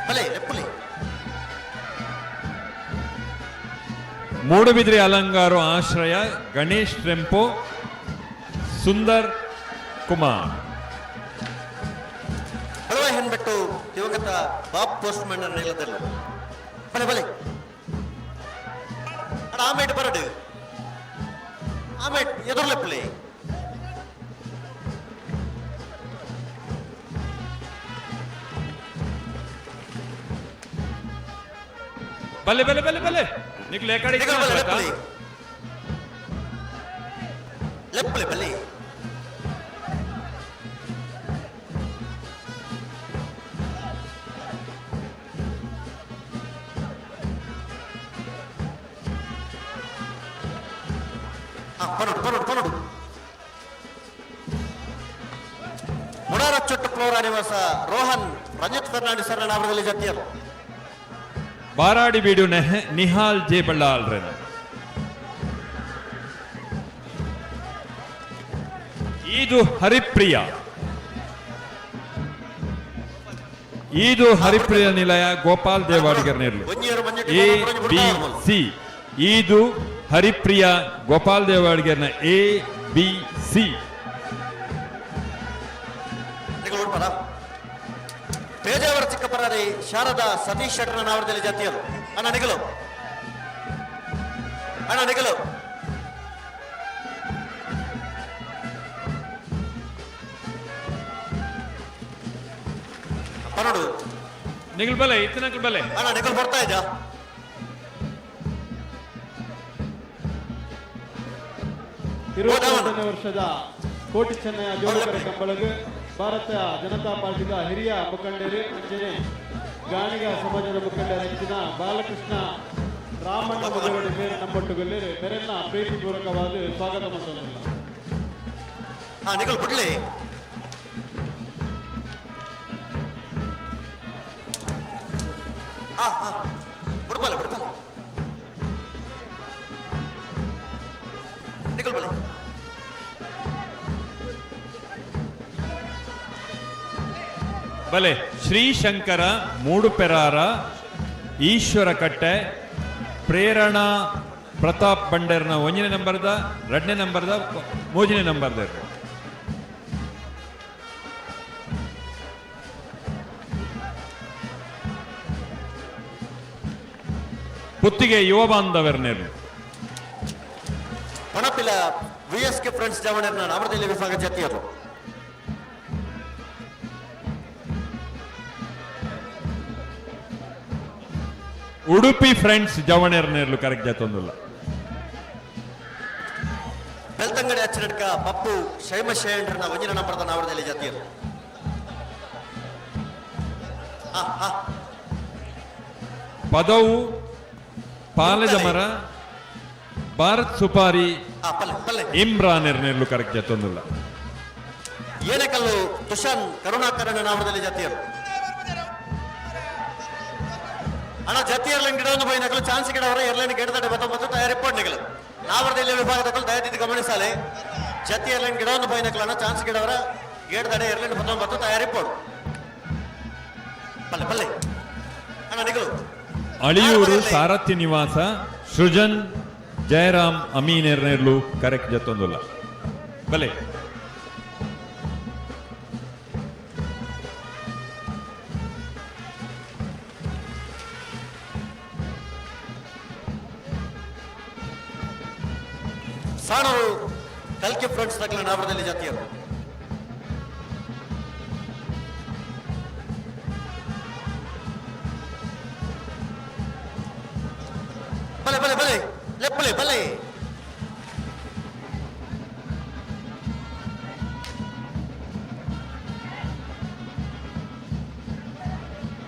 ಬಲೆ ಲೆಪ್ಪುಲಿ ಮೂಡುಬಿದ್ರಿ ಅಲಂಗಾರು ಆಶ್ರಯ ಗಣೇಶ್ ಟೆಂಪೋ ಸುಂದರ್ ಕುಮಾರ್ ಹಳವ ಹೆಣ್ಬೆಟ್ಟು ದಿವಂಗತ ಬಾಬ್ ಪೋಸ್ಟ್ ಮ್ಯಾನ್ ನೆಲದಲ್ಲಿ ಬಲೆ ಬಲೆ ಆಮೇಟ್ ಬರಡು ಆಮೇಟ್ ಎದುರ್ಲೆಪ್ಪಲಿ ಬಲೆ ಬಲೆ ಬಲೆ ಬಲೆ ನಿಕ್ಲೆ ಕಡೆ ಲೆಪ್ಪಲೆ ಬಲೆ ಪನೋಡು ಮುಡಾರ ಚೊಟ್ಟು ಫ್ಲೋರಾ ನಿವಾಸ ರೋಹನ್ ರಂಜಿತ್ ಫರ್ನಾಂಡಿಸ್ ನಾವರದಲ್ಲಿ ಜತಿಯರು ಬಾರಾಡಿ ಬೀಡು ನಿಹಾಲ್ ಜೆ ಬಳ್ಳಾಲ್ರೆ ಇದು ಹರಿಪ್ರಿಯ ಇದು ಹರಿಪ್ರಿಯ ನಿಲಯ ಗೋಪಾಲ್ ದೇವಾಡಿಗರ್ ನೇರ್ಲು ಎ ಬಿ ಸಿ ಇದು ಹರಿಪ್ರಿಯ ಗೋಪಾಲ್ ದೇವಾಡಿಗರ್ನ A B C Pejavara ಚಿಕ್ಕಪರಾರಿ Sharada Satish ಶೆಟ್ಟರ ನಾವರದಲ್ಲಿ ಜತಿಯರು ಅಣ್ಣ ನಿಗಲು ಪನೋಡು ನಿಗಲ್ ಬಲೆ ಇತ್ತನಕಲ್ ಬಲೆ ಅಣ್ಣ ನಿಗಲ್ ಬರ್ತಾ ಇದ್ದ ಇರುವತ್ತನೇ ವರ್ಷದ ಕೋಟಿ ಚೆನ್ನಯ್ಯ ಜೋಡಕರ ಕಂಬಳಗೆ ಭಾರತ ಜನತಾ ಪಾರ್ಟಿದ ಹಿರಿಯ ಮುಖಂಡರು ಅಂಚನೆ ಗಾಣಿಗ ಸಮಾಜದ ಮುಖಂಡರ ಹೆಚ್ಚಿನ ಬಾಲಕೃಷ್ಣ ರಾಮಣ್ಣ ಮೊದಲುಗಡೆ ಬೇರೆ ನಮ್ಮೊಟ್ಟುಗಲ್ಲಿ ಬೇರೆಲ್ಲ ಪ್ರೀತಿಪೂರ್ವಕವಾದ ಸ್ವಾಗತ ಮಾಡ್ತಾರೆ. ನಿಗಲ್ ಬಿಡ್ಲಿ ಬಿಡ್ಬಲ್ಲ ಬಿಡ್ಬಲ್ಲ ನಿಗಲ್ ಬಲೆ ಬಲೆ ಶ್ರೀಶಂಕರ ಮೂಡುಪೆರಾರ ಈಶ್ವರ ಕಟ್ಟೆ ಪ್ರೇರಣಾ ಪ್ರತಾಪ್ ಬಂಡೇರ್ನ 1ನೇ ನಂಬರ್ದ 2ನೇ ನಂಬರ್ದ 3ನೇ ನಂಬರ್ದ ಪುತ್ತಿಗೆ ಯುವ ಬಾಂಧವರ್ನೇರು ಪಣಪಿಲ ವಿಎಸ್ಕೆ ಫ್ರೆಂಡ್ಸ್ ಜವಣರ್ನ ನವರದಲ್ಲಿ ವಿಭಾಗ ಜತಿಯರು ಉಡುಪಿ ಫ್ರೆಂಡ್ಸ್ ಜವಣರ್ನೇರ್ಲು ಕರೆಕ್ಟ್ ಜತೊಂದುಲ್ಲ ಬೆಳ್ತಂಗಡಿ ಅಚ್ಚನಡ್ಕ ಪಪ್ಪು ಶೈಮಶೇಂಡ್ರನ 1ನೇ ನಂಬರ್ದ ನವರದಲ್ಲಿ ಜತಿಯರು ಪದವು ಪಾಲದ ಮರ ಭಾರತ್ ಸುಪಾರಿ ಇಮ್ರಾನ್ ಎರ್ನೇರ್ಲು ಕರೆಕ್ಟ್ ಜತೊಂದುಲ್ಲ ಏನಕಲ್ಲು ತುಷಾನ್ ಕರುಣಾಕರನ ನಾಮದಲ್ಲಿ ಜತಿಯರು ಅಣ್ಣ ಜತಿಯರ್ಲ ಗಿಡವನ್ನು ಬೈನಕಲು ಚಾನ್ಸ್ ಗಿಡವರ ಎರಲೈನ್ ಗಿಡದಡೆ ಬತ್ತೊಂಬತ್ತು ತಯಾರಿಪ್ಪಣ್ಣಗಳು ನಾವರದಲ್ಲಿ ವಿಭಾಗದಲ್ಲಿ ದಯದಿದ್ದು ಗಮನಿಸಲಿ ಜತಿಯರ್ಲ ಗಿಡವನ್ನು ಬೈನಕಲು ಅಣ್ಣ ಚಾನ್ಸ್ ಗಿಡವರ ಗಿಡದಡೆ ಎರಲೈನ್ ಬತ್ತೊಂಬತ್ತು ತಯಾರಿಪ್ಪೋಡು ಪಲ್ಲೆ ಪಲ್ಲೆ ಅಣ್ಣ ನಿಗಲು ಅಳಿಯೂರು ಸಾರಥಿ ನಿವಾಸ ಸೃಜನ್ ಜಯರಾಮ್ ಅಮೀನ್ ಎರ್ನೇರ್ಲು ಕರೆಕ್ಟ್ ಜತೊಂದುಲ್ಲ ಬಲೆ ಸಾಣರು ಕಲ್ಕಿ ಫ್ರೆಂಡ್ಸ್ ನಕಲ ನಾವರದಲ್ಲಿ ಜಾತಿಯರು ಬಲೆ ಬಲೆ ಬಲೆ ಲೆಪ್ಪಲೆ ಬಲೆ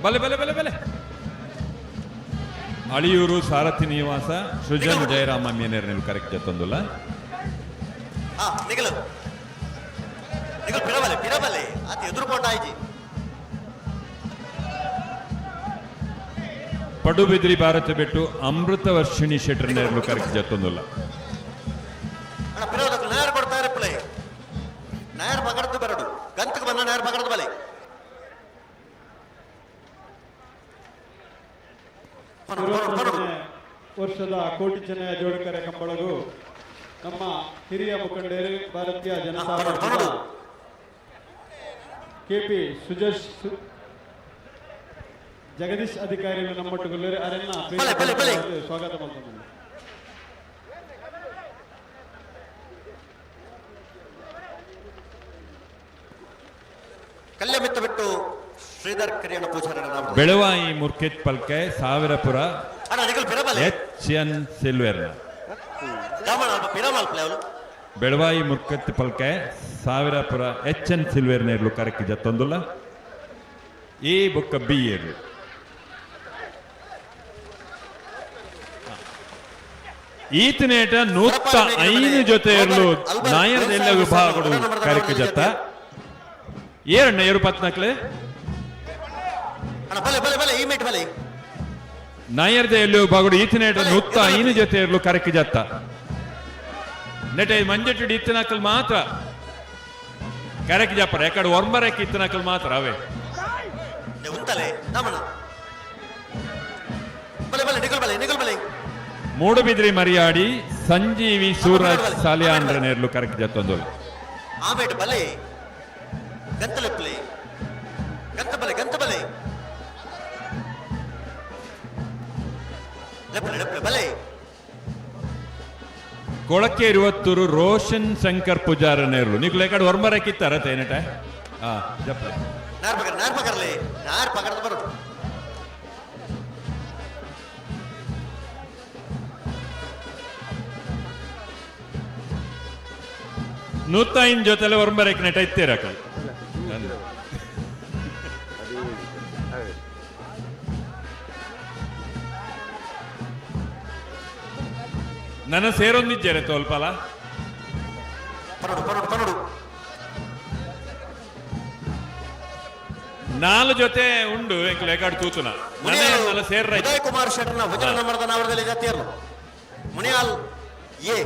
ಬಲೆ ಬಲೆ ಬಲೆ ಬಲೆ ಅಳಿಯೂರು ಸಾರಥಿ ನಿವಾಸ ಸೃಜನ್ ಜಯರಾಮ ಮೀನೇರ್ನಲ್ಲಿ ಕರೆಕ್ಟ್ ಜತೊಂದುಲ್ಲ ನಿಗಲು ನಿಗಲು ಪಿರಬಲೆ ಪಿರಬಲೆ ಅತಿ ಎದುರುಕೊಂಡಾಯ್ಜಿ ಪಡುಬಿದ್ರಿ ಭಾರತ ಬಿಟ್ಟು ಅಮೃತ ವರ್ಷಿಣಿ ಶೆಟ್ರನೇರ್ಲು ಕರೆಕ್ಟ್ ಜತೊಂದುಲ್ಲ ಅಣ್ಣ ಪಿರೋದಕ್ಕೆ ನೇರ್ ಕೊಡ್ತಾರೆ ಪ್ಲೇ ನೇರ್ ಬಗಡ್ದು ಬೆರಡು ಗಂತಕ್ಕೆ ಬಂದ ನೇರ್ ಬಗಡ್ದು ಬಲೆ ವರ್ಷದ ಕೋಟಿ ಚೆನ್ನಯ್ಯ ಜೋಡಕರ ಕಂಬಳಗು ನಮ್ಮ ಹಿರಿಯ ಮುಖಂಡರು ಭಾರತೀಯ ಜನತಾ ಪಾರ್ಟಿಯ ಕೆಪಿ ಸುಜೇಶ್ ಜಗದೀಶ್ ಅಧಿಕಾರಿಗಳು ನಮ್ಮೊಟ್ಟುಗೊಳ್ಳರು ಅವರನ್ನ ಸ್ವಾಗತ ಮಾಡ್ತಾರೆ. ಕಲ್ಯಮಿತ್ತ ಬಿಟ್ಟು ಶ್ರೀಧರ್ ಕರಿಯಣ್ಣ ಪೂಜಾರರ ಬೆಳವಾಯಿ ಮುರ್ಕೆತ್ ಪಲ್ಕೆ ಸಾವಿರಪುರ ಎಚ್.ಎನ್. ಸಿಲ್ವೆರ್ನ ಬೆಳವಾಯಿ ಮುರ್ಕೆತ್ ಪಲ್ಕೆ ಸಾವಿರಪುರ ಎಚ್.ಎನ್. ಸಿಲ್ವೆರ್ನೇರ್ಲು ಕರೆಕ್ಟ್ ಜತ್ತೊಂದುಲ್ಲ ಈ ಬುಕ್ಕ ಬಿ ಏರ್ಲು ಈತನೇಟ 105 ಜೊತೆಯರ್ಲು ನಾಯರ್ದೆಲ್ಲ ವಿಭಾಗಗಳು ಕರೆಕ್ಟ್ ಜತ್ತ ಏರಣ್ಣ 24 ನಾಯರ್ದ ಎಲ್ಲೋ ಬಾಗುಡು ಈತನೇಟ 105 ಜೊತೆಯರ್ಲು ಕರೆಕ್ಟ್ ಜತ್ತ ನೆಟ ಮಂಜೆಟ್ಟು ಇತ್ತನಕಲ್ ಮಾತ್ರ ಕರೆಕ್ಟ್ ಜಪ್ಪರ ಯಾಕಡೆ ಒರ್ಮರಕ್ಕೆ ಇತ್ತನಕಲ್ ಮಾತ್ರ ಅವೇ ಮೂಡುಬಿದ್ರಿ ಮರಿಯಾಡಿ ಸಂಜೀವಿ ಸೂರಜ್ ಸಾಲಿಯಾಂಡ್ರನೇರ್ಲು ಕರೆಕ್ಟ್ ಜತ್ತೊಂದು ಕೊಳಕೆ 20 ರೋಷನ್ ಶಂಕರ್ ಪೂಜಾರನೇರ್ಲು ನೀವು ಲೆಕ್ಕಡ್ ಹೊರ್ಮರಕ್ಕಿತ್ತಾರ ತೇನಟ ನೂತಾಯಿನ ಜೊತೆಲೆ ಒರಂಬರಕ್ಕೆ ನೆಟ ಇತ್ತೇರಕ ನನ್ನ ಸೇರೊಂದಿದ್ದೇನೆ ತೋಲ್ಪಲ ನಾಲ್ ಜೊತೆ ಉಂಡು ಲೆಕಾಡ್ ತೂತುನ ಸೇರ್ರ ಉದಯ್ ಕುಮಾರ್ ಶೆಟ್ಟರ್ನ ವಜ್ರ ನಂಬರ್ದ ನಾವರದಲ್ಲಿ ಜಾತಿಯರ್ಲು ಮುನಿಯಾಲ್ ಎ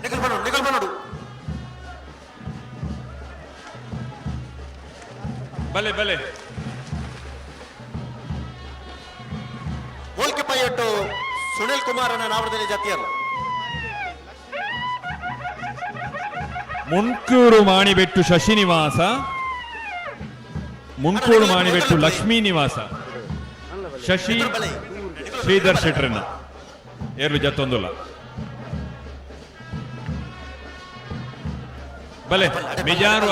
ನಿಗಲ್ ಬನ್ನೋಡು ಬಲೆ ಬಲೆ ಗೋಲ್ಕಿ ಪೈಯಟ್ಟು ಸುನಿಲ್ ಕುಮಾರನ ನಾವರದಲ್ಲಿ ಜಾತಿಯರ್ಲು ಮುನ್ಕೂರು ಮಾಣಿಬೆಟ್ಟು ಶಶಿನಿವಾಸ ಮುಂಕೂರು ಮಾಣಿಬೆಟ್ಟು ಲಕ್ಷ್ಮೀ ನಿವಾಸ ಶಶಿ ಶ್ರೀಧರ್ ಶೆಟ್ರನ್ನ ಏರ್ಲು ಜತ್ತೊಂದುಲ್ಲ ಬಲೆ ಮಿಜಾರು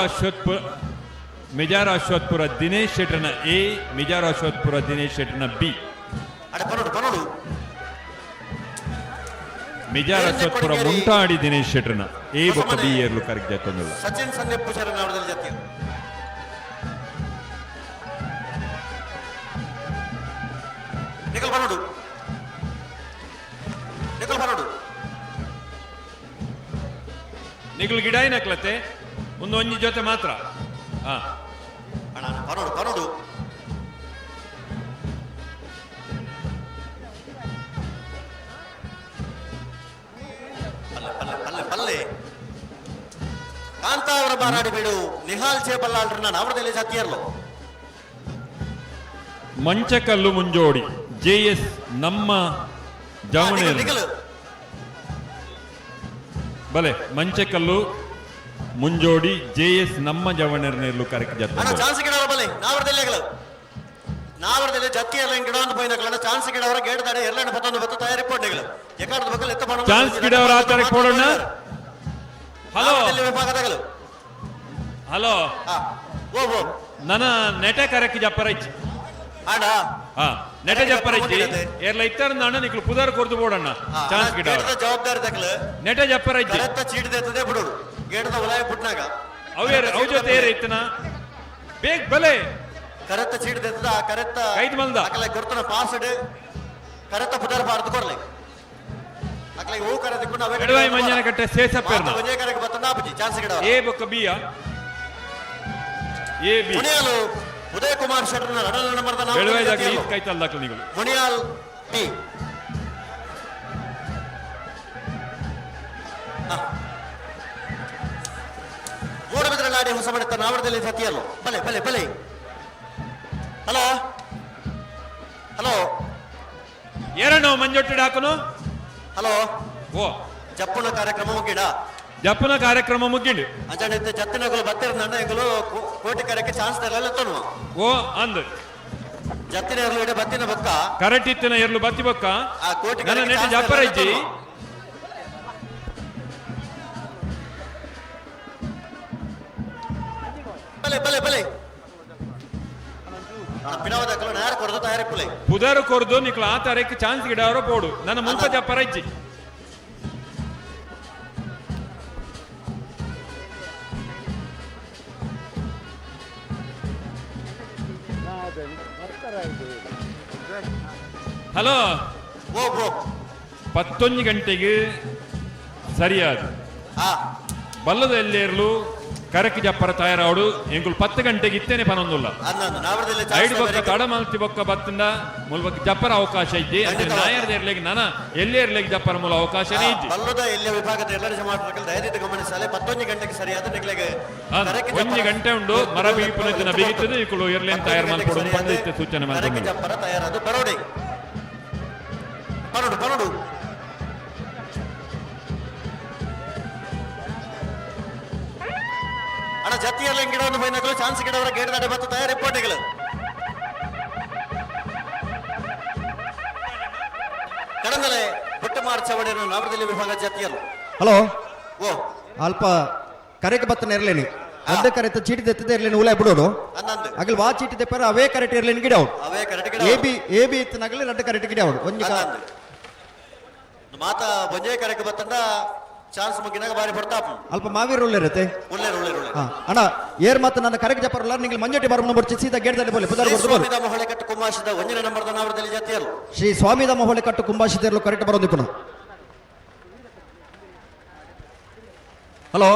ಅಶ್ವತ್ಪುರ ದಿನೇಶ್ ಶೆಟ್ರನ ಎ ಮಿಜಾರು ಅಶ್ವತ್ಪುರ ದಿನೇಶ್ ಶೆಟ್ರನ ಬಿ ಮಿಜಾರು ಅಶ್ವತ್ಪುರ ಮುಂಟಾಡಿ ದಿನೇಶ್ ಶೆಟ್ರನ ಎ ಬೊಕ್ಕ ಬಿ ಏರ್ಲು ಕರೆಕ್ಟ್ ಜತ್ತೊಂದುಲ್ಲ ಸಚಿನ್ ಸಂದೀಪ್ ಪೂಜಾರ ನಾವರದಲ್ಲಿ ಜಾತಿಯರ್ಲು ನಿಗಲ್ ಬನ್ನೋಡು ನಿಗಲ್ ಗಿಡ ಏನಕ್ಲತ್ತೆ ಒಂದು ಒಂಜಿ ಜೊತೆ ಮಾತ್ರ ಬನ್ನೋಡು ಪಲ್ಲೆ ಕಾಂತಾವರ ಬಾರಾಡಿ ಬೀಡು ನಿಹಾಲ್ ಚೇಬಲ್ಲಾಳ್ರನ್ನ ನಾವರದಲ್ಲಿ ಜಾತಿಯರ್ಲು ಮಂಚಕಲ್ಲು ಮುಂಜೋಡಿ JS ನಮ್ಮ ಜವಣೇರು ಬಲೆ ಮಂಚಕಲ್ಲು ಮುಂಜೋಡಿ JS ನಮ್ಮ ಜವಣೇರ್ನೇರ್ಲು ಕರೆಕ್ಟ್ ಜತ್ತ ಚಾನ್ಸ್ ಗಿಡವರ ಬಲೆ ನಾವರದಲ್ಲಿ ಜತ್ತಿಯರ್ಲ ಗಿಡವನ್ನು ಪೋಯಿನಕಲನ್ನ ಚಾನ್ಸ್ ಗಿಡವರ ಗೇಟ್ ದಾಡೆ ಎರಲಣ್ಣ ಪತ್ತೊಂದು ಬತ್ತು ತಯಾರಿ ಪೋಂಡೆಗಳು ಎಕಾರದ ಬಕ್ಕಲ್ ಎತ್ತ ಪಣ ಚಾನ್ಸ್ ಗಿಡವರ ಆತರ ಕೊಡೋಣ ಹಲೋ ವಿಭಾಗದಗಳು ಹಲೋ ಓ ನನ್ನ ನೆಟೆ ಕರೆಕ್ಟ್ ಜಪ್ಪರೈಚ್ ಆಡ ನೆಟ ಜಪ್ಪರೈಚಿ ಏರ್ಲ ಇತ್ತರ ನಾಣ ನಿಕ್ಲು ಪುದರ್ ಕೊರ್ದು ಬೋಡಣ್ಣ ಚಾನ್ಸ್ ಗಿಡ ಜವಾಬ್ದಾರಿ ತಕಲು ನೆಟ ಜಪ್ಪರೈಚಿ ಕರೆಕ್ಟ್ ಚೀಟಿದೆ ಬಿಡೋಡು ಗೇಟದ ಒಲಾಯ ಪುಟ್ನಾಗ ಅವ ಜೊತೆ ಏರ್ ಐತನ ಬೇಗ ಬಲೆ ಕರೆಕ್ಟ್ ಚೀಟಿದೆ ಕರೆಕ್ಟ್ ಕೈದ್ ಮಲ್ದ ಅಕಲ ಗುರ್ತನ ಪಾಸ್ಡ್ ಕರೆಕ್ಟ್ ಪುದರ್ ಬಾರ್ದು ಕೊರ್ಲೆ ಅಕಲ ಹೂ ಕರೆದು ಕೊಂಡು ಅವೇ ಎಡವಾಯಿ ಮಂಜನ ಕಟ್ಟೆ ಸೇಸಪ್ಪೆರ್ನ ಮಂಜೆ ಕರೆಗೆ ಬತ್ತನ ಆಪಜಿ ಚಾನ್ಸ್ ಗಿಡ ಎ ಬೊಕ್ಕ ಬಿಯ ಎ ಬಿ ಮುನಿಯಾಲು ಉದಯ್ ಕುಮಾರ್ ಶೆಟ್ಟರ್ನ ರಡಲ ನಂಬರ್ದ ನಾವು ಎಡವಾಯಿದಾಗ ಈತ್ ಕೈತಲ್ಲ ದಾಖಲು ನಿಗಳು ಮುನಿಯಾಲ್ ಬಿ ಮೂಡಬಿದ್ರಲಾಡಿ ಹೊಸ ಮಡಿತ ನಾವರದಲ್ಲಿ ಸತಿಯಲ್ಲು ಬಲೆ ಹಲೋ ಏರಣ್ಣ ಮಂಜೊಟ್ಟಿಡ ಹಾಕನು ಹಲೋ ಓ ಜಪ್ಪುನ ಕಾರ್ಯಕ್ರಮ ಮುಗಿಡ ಜಪ್ಪುನ ಕಾರ್ಯಕ್ರಮ ಮುಗಿಂಡು ಅಂಜಾಣಿತ್ತೆ ಜತ್ತಿನಗಳು ಬತ್ತಿರ ನನ್ನ ಎಂಗಳು ಕೋಟಿ ಕರೆಕ್ಕೆ ಚಾನ್ಸ್ ತರಲ್ಲ ತೋನುವ ಓ ಅಂದ್ ಜತ್ತಿನ ಎರಲು ಇಡೆ ಬತ್ತಿನ ಬೊಕ್ಕ ಕರೆಕ್ಟ್ ಇತ್ತಿನ ಎರಲು ಬತ್ತಿ ಬೊಕ್ಕ ಆ ಕೋಟಿ ನನ್ನ ನೆಟ್ಟ ಜಪ್ಪರ ಇಜ್ಜಿ ಬಲೆ ಪಿಡಾವದ ಕಲ ಯಾರು ಕೊಡದ ತಯಾರಿ ಪುಲೆ ಪುದರ್ ಕೊರ್ದು ನಿಕ್ಲ ಆ ತಾರೀಕು ಚಾನ್ಸ್ ಗಿಡ ಅವರ ಬೋಡು ನನ್ನ ಮುಲ್ಪ ಜಪ್ಪರ ಇಜ್ಜಿ ಹಲೋ 11 ಗಂಟೆಗೆ ಸರಿಯಾದ ಬಲ್ಲದ ಎಲ್ಲೇರ್ಲು ಕರೆಕ್ಟ್ ಜಪ್ಪರ ತಯಾರಾವಡು ಎಂಕುಲು 10 ಗಂಟೆಗೆ ಇತ್ತೇನೆ ಪನೊಂದುಲ್ಲ ಐದು ಬೊಕ್ಕ ತಡ ಮಲ್ತಿ ಬೊಕ್ಕ ಬತ್ತಿಂದ ಮುಲ್ಬಕ್ ಜಪ್ಪರ ಅವಕಾಶ ಇದ್ದಿ ಅಂದ್ರೆ ನಾಯರದ ಇರ್ಲಿಕ್ಕೆ ನಾನ ಎಲ್ಲೇ ಇರ್ಲಿಕ್ಕೆ ಜಪ್ಪರ ಮೂಲ ಅವಕಾಶನೇ ಇದ್ದಿ ಬಲ್ಲದ ಎಲ್ಲೇ ವಿಭಾಗದ ಎಲ್ಲರ ಜಮಾಟಗಳು ದಯವಿಟ್ಟು ಗಮನಿಸಲೇ 11 ಗಂಟೆಗೆ ಸರಿಯಾದ ನಿಕ್ಲೆಗೆ 1 ಗಂಟೆ ಉಂಡು ಮರ ಬೀಪುನ ದಿನ ಬಿಗಿತದೆ ಇಕ್ಕಳು ಎರ್ಲೇನ್ ತಯಾರು ಮಾಡ್ಕೊಡು ಬಂದಿತ್ತೆ ಸೂಚನೆ ಮಾಡ್ಕೊಂಡು ಜಪ್ಪರ ತಯಾರಾದ ಬರೋಡಿ ಪನೋಡು ಅಣ್ಣ ಜತ್ತಿಯರ್ಲ ಗಿಡವನ್ನು ಬೈನಗಳು ಚಾನ್ಸ್ ಗಿಡವರ ಗೇಟ್ ದಾಡೆ ಮತ್ತು ತಯಾರಿ ಪೋಟಿಗಳು ಕಡಂದಲೆ ಬೊಟ್ಟು ಮಾರ್ಚವಡಿಯನ್ನು ನಾವರದಲ್ಲಿ ವಿಭಾಗ ಜತ್ತಿಯರ್ಲು ಹಲೋ ಓ ಅಲ್ಪ ಕರೆಗೆ ಬತ್ತನ ಇರ್ಲೇನಿ ಅಡ್ಡ ಕರೆತ ಚೀಟಿ ತೆತ್ತದೆ ಇರ್ಲೇನಿ ಉಲಾಯ್ ಬಿಡೋಡು ಅಗಲ್ ವಾ ಚೀಟಿ ತೆಪ್ಪರ ಅವೇ ಕರೆಕ್ಟ್ ಇರ್ಲೇನಿ ಗಿಡ ಅವ್ರು ಅವೇ ಕರೆಕ್ಟ್ ಎ ಬಿ ಇತ್ತನಾಗಲಿ ರಡ್ಡ ಕರೆಕ್ಟ್ ಗಿಡ ಅವ್ರು ಒಂಜಿ ಮಾತ ಬೊಂಜೆ ಕರೆಗೆ ಬತ್ತಂಡ ಚಾನ್ಸ್ ಮುಗಿನಾಗ ಬಾರಿ ಪ್ರತಾಪ್ ಅಲ್ಪ ಮಾವೀರ್ ಉಳ್ಳೇರತ್ತೆ ಉಳ್ಳೇರು ಉಳ್ಳೇರು ಉಳ್ಳೇರು ಹಾ ಅಣ್ಣ ಏರ್ ಮಾತು ನನ್ನ ಕರೆಗೆ ಜಪರಲ್ಲ ನಿಂಗೆ ಮಂಜೋಟಿ ಬರಮನ ಬರ್ಚಿ ಸೀದಾ ಗೇಡ್ದಲ್ಲಿ ಬೋಲೆ ಪುದಾರ್ ಬರ್ದು ಬೋಲೆ ಸ್ವಾಮಿದ ಮೊಹಳೆ ಕಟ್ಟು ಕುಂಭಾಷಿದ ಒಂಜನೇ ನಂಬರ್ದ ನಾವರದಲ್ಲಿ ಜಾತಿಯಲ್ಲ ಶ್ರೀ ಸ್ವಾಮಿದ ಮೊಹಳೆ ಕಟ್ಟು ಕುಂಭಾಷಿತೆರ್ಲು ಕರೆಕ್ಟ್ ಬರೋದಿಪ್ಪಣ ಹಲೋ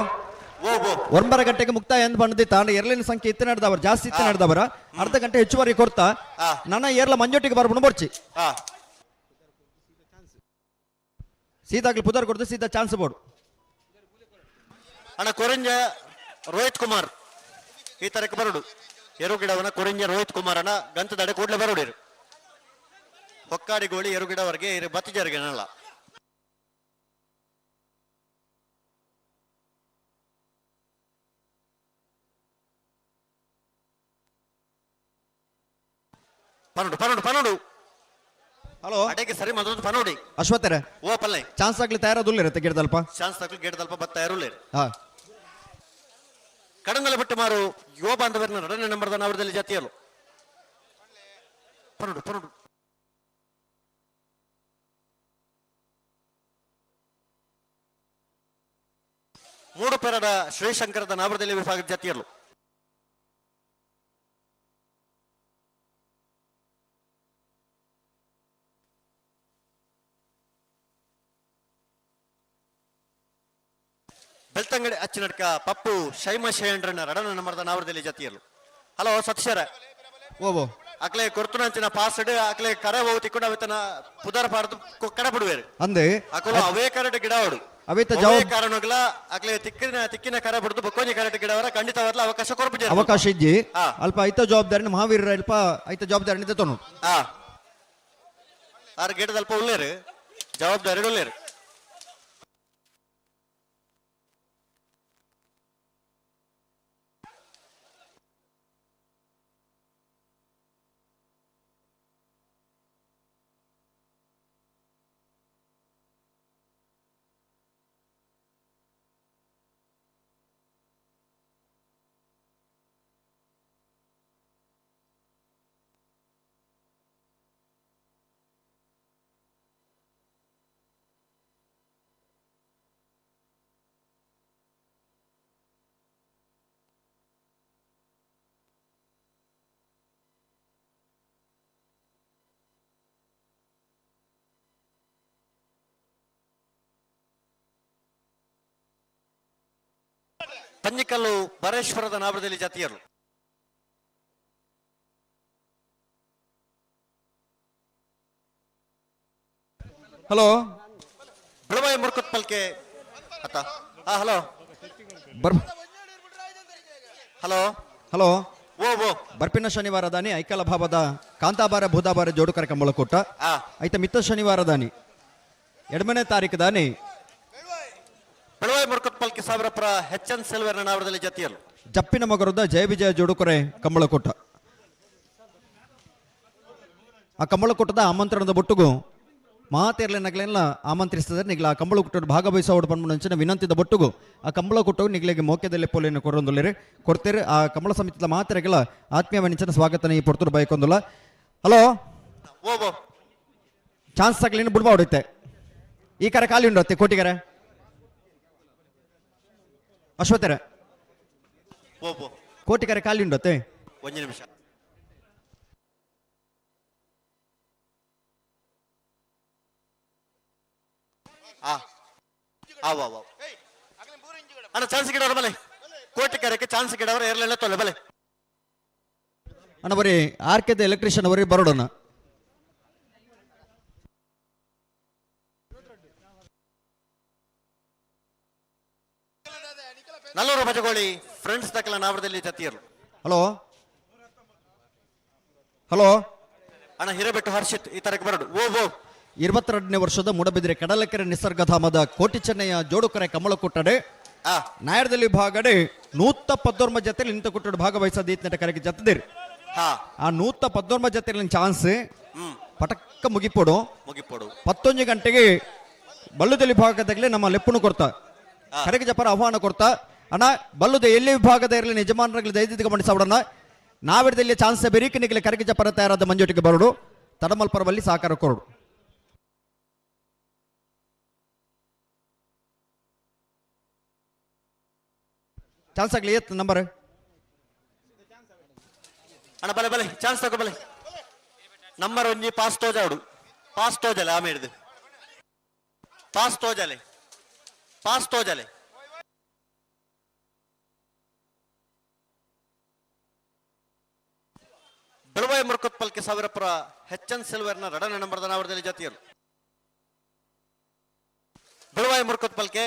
ಒಂಬರ ಗಂಟೆಗೆ ಮುಕ್ತಾಯ ಎಂದು ಬಂದಿದ್ದ ತಾಂಡ ಎರಲಿನ ಸಂಖ್ಯೆ ಇತ್ತು ನಡೆದವರು ಜಾಸ್ತಿ ಇತ್ತು ನಡೆದವರ ಅರ್ಧ ಗಂಟೆ ಹೆಚ್ಚುವರಿ ಕೊಡ್ತಾ ನನ್ನ ಏರ್ಲ ಮಂಜೋಟಿಗೆ ಬರ್ಬಿಡು ಬರ್ಚಿ ಸೀದಾಗ್ಲಿ ಪುದಾರ್ ಕೊಡ್ದು ಸೀದಾ ಚಾನ್ಸ್ ಬೋರ್ಡು ಅಣ್ಣ ಕೊರಂಜ ರೋಹಿತ್ ಕುಮಾರ್ ಈ ತರಕ್ಕೆ ಬರುಡು ಎರುಗಿಡವನ ಕೊರಂಜ ರೋಹಿತ್ ಕುಮಾರ್ ಅಣ್ಣ ಗಂತದಡೆ ಕೂಡಲೇ ಬರುಡಿರು ಹೊಕ್ಕಾಡಿ ಗೋಳಿ ಎರುಗಿಡವರೆಗೆ ಇರು ಬತ್ತಿಜರಿಗೆ ಅನ್ನಲ್ಲ ಪನ್ನೊಂದು ಪನ್ನೊಂದು ಪನ್ನೊಂದು ಹಲೋ ಅಡೆಗೆ ಸರಿ ಮೊದಲು ಪನ್ನೋಡಿ ಅಶ್ವತ್ಥರೇ ಓ ಪಲ್ಲೆ ಚಾನ್ಸ್ ಆಗ್ಲಿ ತಯಾರದುಲ್ಲಿರುತ್ತೆ ಗಿಡದಲ್ಪ ಚಾನ್ಸ್ ತಕ್ಕಲು ಗೇಟದಲ್ಪ ಬತ್ತ ಇರುಳ್ಳಿ ಹಾ ಕಡಂಗಲ ಬಿಟ್ಟು ಮಾರು ಯುವ ಬಾಂಧವರನ್ನ ಎರಡನೇ ನಂಬರ್ದ ನಾವರದಲ್ಲಿ ಜಾತಿಯಲು ಪನ್ನೊಂದು ಪನ್ನೊಂದು ಮೂಡು ಪೇರದ ಶ್ರೀಶಂಕರದ ನಾವರದಲ್ಲಿ ವಿಭಾಗದ ಜಾತಿಯಲು ಬೆಳ್ತಂಗಡಿ ಅಚ್ಚಿನಡ್ಕ ಪಪ್ಪು ಶೈಮ ಶೇಂಡ್ರನ ರಡನ ನಮ್ಮದ ನಾವರದಲ್ಲಿ ಜಾತಿಯಲು ಹಲೋ ಸತ್ಯರ ಓ ಅಕ್ಲೆ ಕೊರ್ತುನಂಚಿನ ಪಾಸ್ಡ್ ಅಕ್ಲೆ ಕರೆ ಹೋಗಿ ತಿಕ್ಕೊಂಡು ಅವತನ ಪುದರ್ ಪಾರ್ದು ಕಡೆ ಬಿಡುವೇರು ಅಂದೆ ಅಕಲು ಅವೇ ಕರೆಕ್ಟ್ ಗಿಡ ಅವಡು ಅವೇತ ಅವೇ ಕಾರಣಗಳ ಅಕ್ಲೆ ತಿಕ್ಕಿನ ಕರೆ ಬಿಡ್ದು ಬಕ್ಕೋನಿ ಕರೆಕ್ಟ್ ಗಿಡವರ ಖಂಡಿತವಾಗ್ಲ ಅವಕಾಶ ಕೊಡ್ಬಿಟ್ಟು ಅವಕಾಶ ಇಜ್ಜಿ ಅಲ್ಪ ಐತ ಜವಾಬ್ದಾರಿ ಮಹಾವೀರ ಅಲ್ಪ ಐತ ಜವಾಬ್ದಾರಿ ನಿಂತನು ಆರು ಗಿಡದ ಅಲ್ಪ ಉಳ್ಳೇರು ಜವಾಬ್ದಾರಿ ಉಳ್ಳೇರು ಪಂಜಿಕಲ್ಲು ಬರೇಶ್ವರದ ನಾವರದಲ್ಲಿ ಜಾತಿಯರು ಹಲೋ ಬೆಳವಾಯಿ ಮುರ್ಕುತ್ ಪಲ್ಕೆ ಅತ್ತ ಹಲೋ ಹಲೋ ಹಲೋ ಓ ಬರ್ಪಿನ ಶನಿವಾರ ದಾನಿ ಐಕಲ ಭಾವದ ಕಾಂತಾಬಾರ ಭೂದಾಬಾರ ಜೋಡುಕರ ಕಂಬಳ ಕೊಟ್ಟ ಐತ ಮಿತ್ತ ಶನಿವಾರ ದಾನಿ ಎಡಮನೆ ತಾರೀಕು ದಾನಿ ಬೆಳವಾಯಿ ಮುರ್ಕುತ್ ಪಲ್ಕೆ ಸಾವಿರಪುರ HN ಸಿಲ್ವರ್ ನಾವರದಲ್ಲಿ ಜಾತಿಯರು ಜಪ್ಪಿನ ಮಗರದ ಜಯ ವಿಜಯ ಜೋಡುಕರೆ ಕಂಬಳ ಕೊಟ್ಟ ಆ ಕಂಬಳ ಕೊಟ್ಟದ ಆಮಂತ್ರಣದ ಬೊಟ್ಟುಗು ಮಾತೇರ್ಲೆ ನಗಲೆಲ್ಲ ಆಮಂತ್ರಿಸಿದರೆ ನಿಗ್ಲ ಆ ಕಂಬಳ ಕೊಟ್ಟು ಭಾಗವಹಿಸೋಡು ಪನ್ಮುಂಚಿನ ವಿನಂತಿದ ಬೊಟ್ಟುಗು ಆ ಕಂಬಳ ಕೊಟ್ಟು ನಿಗ್ಲೆಗೆ ಮೋಕ್ಯದಲ್ಲಿ ಪೋಲಿಯನ್ನು ಕೊರೊಂದುಲ್ಲೇರಿ ಕೊಡ್ತೇರೆ ಆ ಕಂಬಳ ಸಮಿತಿಯ ಮಾತೆರೆಗಳ ಆತ್ಮೀಯ ವನಿಂಚನ ಸ್ವಾಗತನ ಈ ಪೊರ್ತರು ಬೈಕೊಂದುಲ್ಲ ಹಲೋ ಓ ಚಾನ್ಸ್ ತಗಲಿನ ಬಿಡ್ಬಾ ಹೊಡಿತೆ ಈ ಕರೆ ಖಾಲಿ ಉಂಡತ್ತೆ ಕೋಟಿಗೆರೆ ಅಶ್ವತ್ಥರ ಓ ಕೋಟಿಗೆರೆ ಖಾಲಿ ಉಂಡತ್ತೆ ಒಂದು ನಿಮಿಷ ಅಣ್ಣ ಚಾನ್ಸ್ ಗಿಡವ್ರ ಬಲೆ ಕೋಟಿ ಕರೆಕ್ಕೆ ಚಾನ್ಸ್ ಗಿಡವ್ರ ಎರಲೆಲ್ಲ ತೊಲೆ ಬಲೆ ಅಣ್ಣ ಬರೀ ಆರ್ಕೆದ ಎಲೆಕ್ಟ್ರಿಷಿಯನ್ ಅವರಿಗೆ ಬರೋಣ ನಲ್ಲೂರು ಭಜಗೋಳಿ ಫ್ರೆಂಡ್ಸ್ ದಕ್ಕಲ ನಾವರದಲ್ಲಿ ಜಾತಿಯರು ಹಲೋ ಹಲೋ ಅಣ್ಣ ಹಿರೇಬೆಟ್ಟು ಹರ್ಷಿತ್ ಈ ತರಕ್ಕೆ ಬರಡು ಓ 22ನೇ ವರ್ಷದ ಮೂಡಬಿದ್ರೆ ಕಡಲಕೆರೆ ನಿಸರ್ಗಧಾಮದ ಕೋಟಿ ಚೆನ್ನಯ್ಯ ಜೋಡುಕರೆ ಕಮಲ ಕೊಟ್ಟಡೆ ನಾಯರದಲ್ಲಿ ಭಾಗಡೆ 114 ಜೊತೆಲಿ ನಿಂತ ಕೊಟ್ಟಡು ಭಾಗವಹಿಸದ ಈತನ ಕರೆಗೆ ಜತ್ತದಿರಿ ಆ 114 ಜೊತೆಲಿ ಚಾನ್ಸ್ ಪಟಕ್ಕ ಮುಗಿಪೋಡು 11 ಗಂಟೆಗೆ ಬಲ್ಲುದಲ್ಲಿ ಭಾಗದಾಗಲೇ ನಮ್ಮ ಲೆಪ್ಪನು ಕೊಡ್ತಾ ಕರೆಗೆ ಜಪರ ಆಹ್ವಾನ ಕೊಡ್ತಾ ಅಣ್ಣ ಬಲ್ಲುದ ಎಲ್ಲಿ ವಿಭಾಗದ ಇರಲಿ ಯಜಮಾನರಲ್ಲಿ ದಯದಿದ್ದು ಗಮನಿಸೋಣ ನಾವಿಡದಲ್ಲಿ ಚಾನ್ಸ್ ಬೆರೀಕನಿಗೆ ಕರೆಗೆ ಜಪರ ತಯಾರಾದ ಮಂಜೂಟಿಗೆ ಬರೋಡು ತಡಮಲ್ಪರವಲ್ಲಿ ಸಹಕಾರ ಕೊರಡು ಚಾನ್ಸ್ ಆಗಲಿ ಎತ್ತು ನಂಬರ್ ಅಣ್ಣ ಬಲೆ ಬಲೆ ಚಾನ್ಸ್ ತಗೋ ಬಲೆ ನಂಬರ್ ಒಂಜಿ ಪಾಸ್ ತೋಜಾಡು ಪಾಸ್ ತೋಜಲೆ ಆಮೇಲೆ pass ತೋಜಲೆ pass ತೋಜಲೆ Belvai ಮುರುಕತ್ಪಲ್ಕೆ ಸಾವಿರಪುರ ಹೆಚ್ಚನ್ ಸಿಲ್ವರ್ನ ರಡನೆ ನಂಬರ್ದ ನಾವರದಲ್ಲಿ ಜಾತಿಯರು Belvai ಮುರುಕತ್ಪಲ್ಕೆ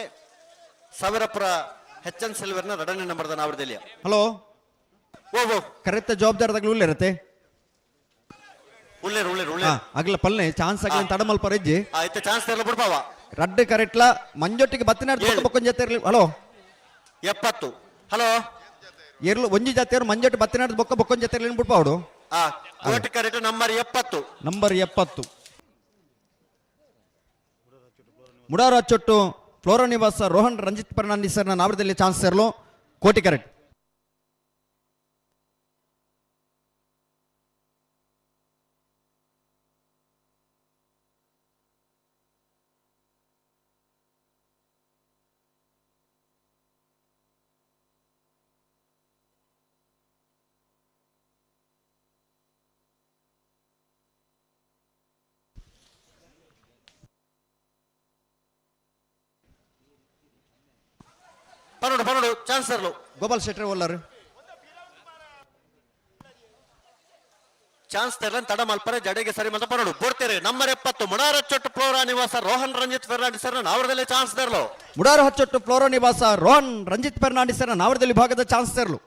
ಸಾವಿರಪುರ ಹೆಚ್ಚನ್ ಸಿಲ್ವರ್ನ ರಡನೆ ನಂಬರ್ದ ನಾವರದಲ್ಲಿ hello ಓ ಕರೆಕ್ಟ್ ಜವಾಬ್ದಾರದಾಗ ಉಳ್ಳಿರತ್ತೆ ಉಳ್ಳೇರು ಉಳ್ಳೇರು ಉಳ್ಳೇರು ಆಗ್ಲ ಪಲ್ಲೆ ಚಾನ್ಸ್ ಆಗಲಿ ತಡಮಲ್ಪ ರಜ್ಜಿ ಆಯ್ತು ಚಾನ್ಸ್ ತೆರಲ ಬಿಡ್ಪಾವ ರಡ್ಡು ಕರೆಕ್ಟ್ಲ ಮಂಜೊಟ್ಟಿಗೆ ಬತ್ತಿನ ಬಕ್ಕೊಂಡ್ ಜೊತೆ ಇರ್ಲಿ ಹಲೋ 70 ಹಲೋ ಇರ್ಲು ಒಂಜಿ ಜಾತಿಯವರು ಮಂಜೊಟ್ಟು ಬತ್ತಿನ ಬಕ್ಕೊಂಡ್ ಜೊತೆ ಇರ್ಲಿ ಬಿಡ್ಪಾವಡು ಕೋಟಿ correct number 70 number 70 ಮುಡಾರ ಚೊಟ್ಟು flora Nivasa Rohan Ranjit Fernandes ಸರ್ನ ನಾವರದಲ್ಲಿ ಚಾನ್ಸ್ ಸೇರಲು ಕೋಟಿ ಕರೆಕ್ಟ್ ಪನ್ನೋಡು ಚಾನ್ಸ್ ತರಲು ಗೋಪಾಲ್ ಶೆಟ್ಟಿ ಓಲ್ಲರ್ ಚಾನ್ಸ್ ತೆರಲ ತಡ ಮಲ್ಪರೆ ಜಡೆಗೆ ಸರಿ ಮತ ಪನ್ನೋಡು ಬೋಡ್ತೇರೆ ನಂಬರ್ 70 ಮುಡಾರ ಚೊಟ್ಟು ಫ್ಲೋರಾ ನಿವಾಸ ರೋಹನ್ ರಂಜಿತ್ ಫೆರ್ನಾಂಡಿಸ್ ಸರ್ನ ನಾವರದಲ್ಲಿ ಚಾನ್ಸ್ ತೆರಲು ಮುಡಾರ ಹಚ್ಚೊಟ್ಟು ಫ್ಲೋರಾ ನಿವಾಸ ರೋಹನ್ ರಂಜಿತ್ ಫರ್ನಾಂಡಿಸ್ ಸರ್ನ ನಾವರದಲ್ಲಿ ಭಾಗದ ಚಾನ್ಸ್ ತೆರಲು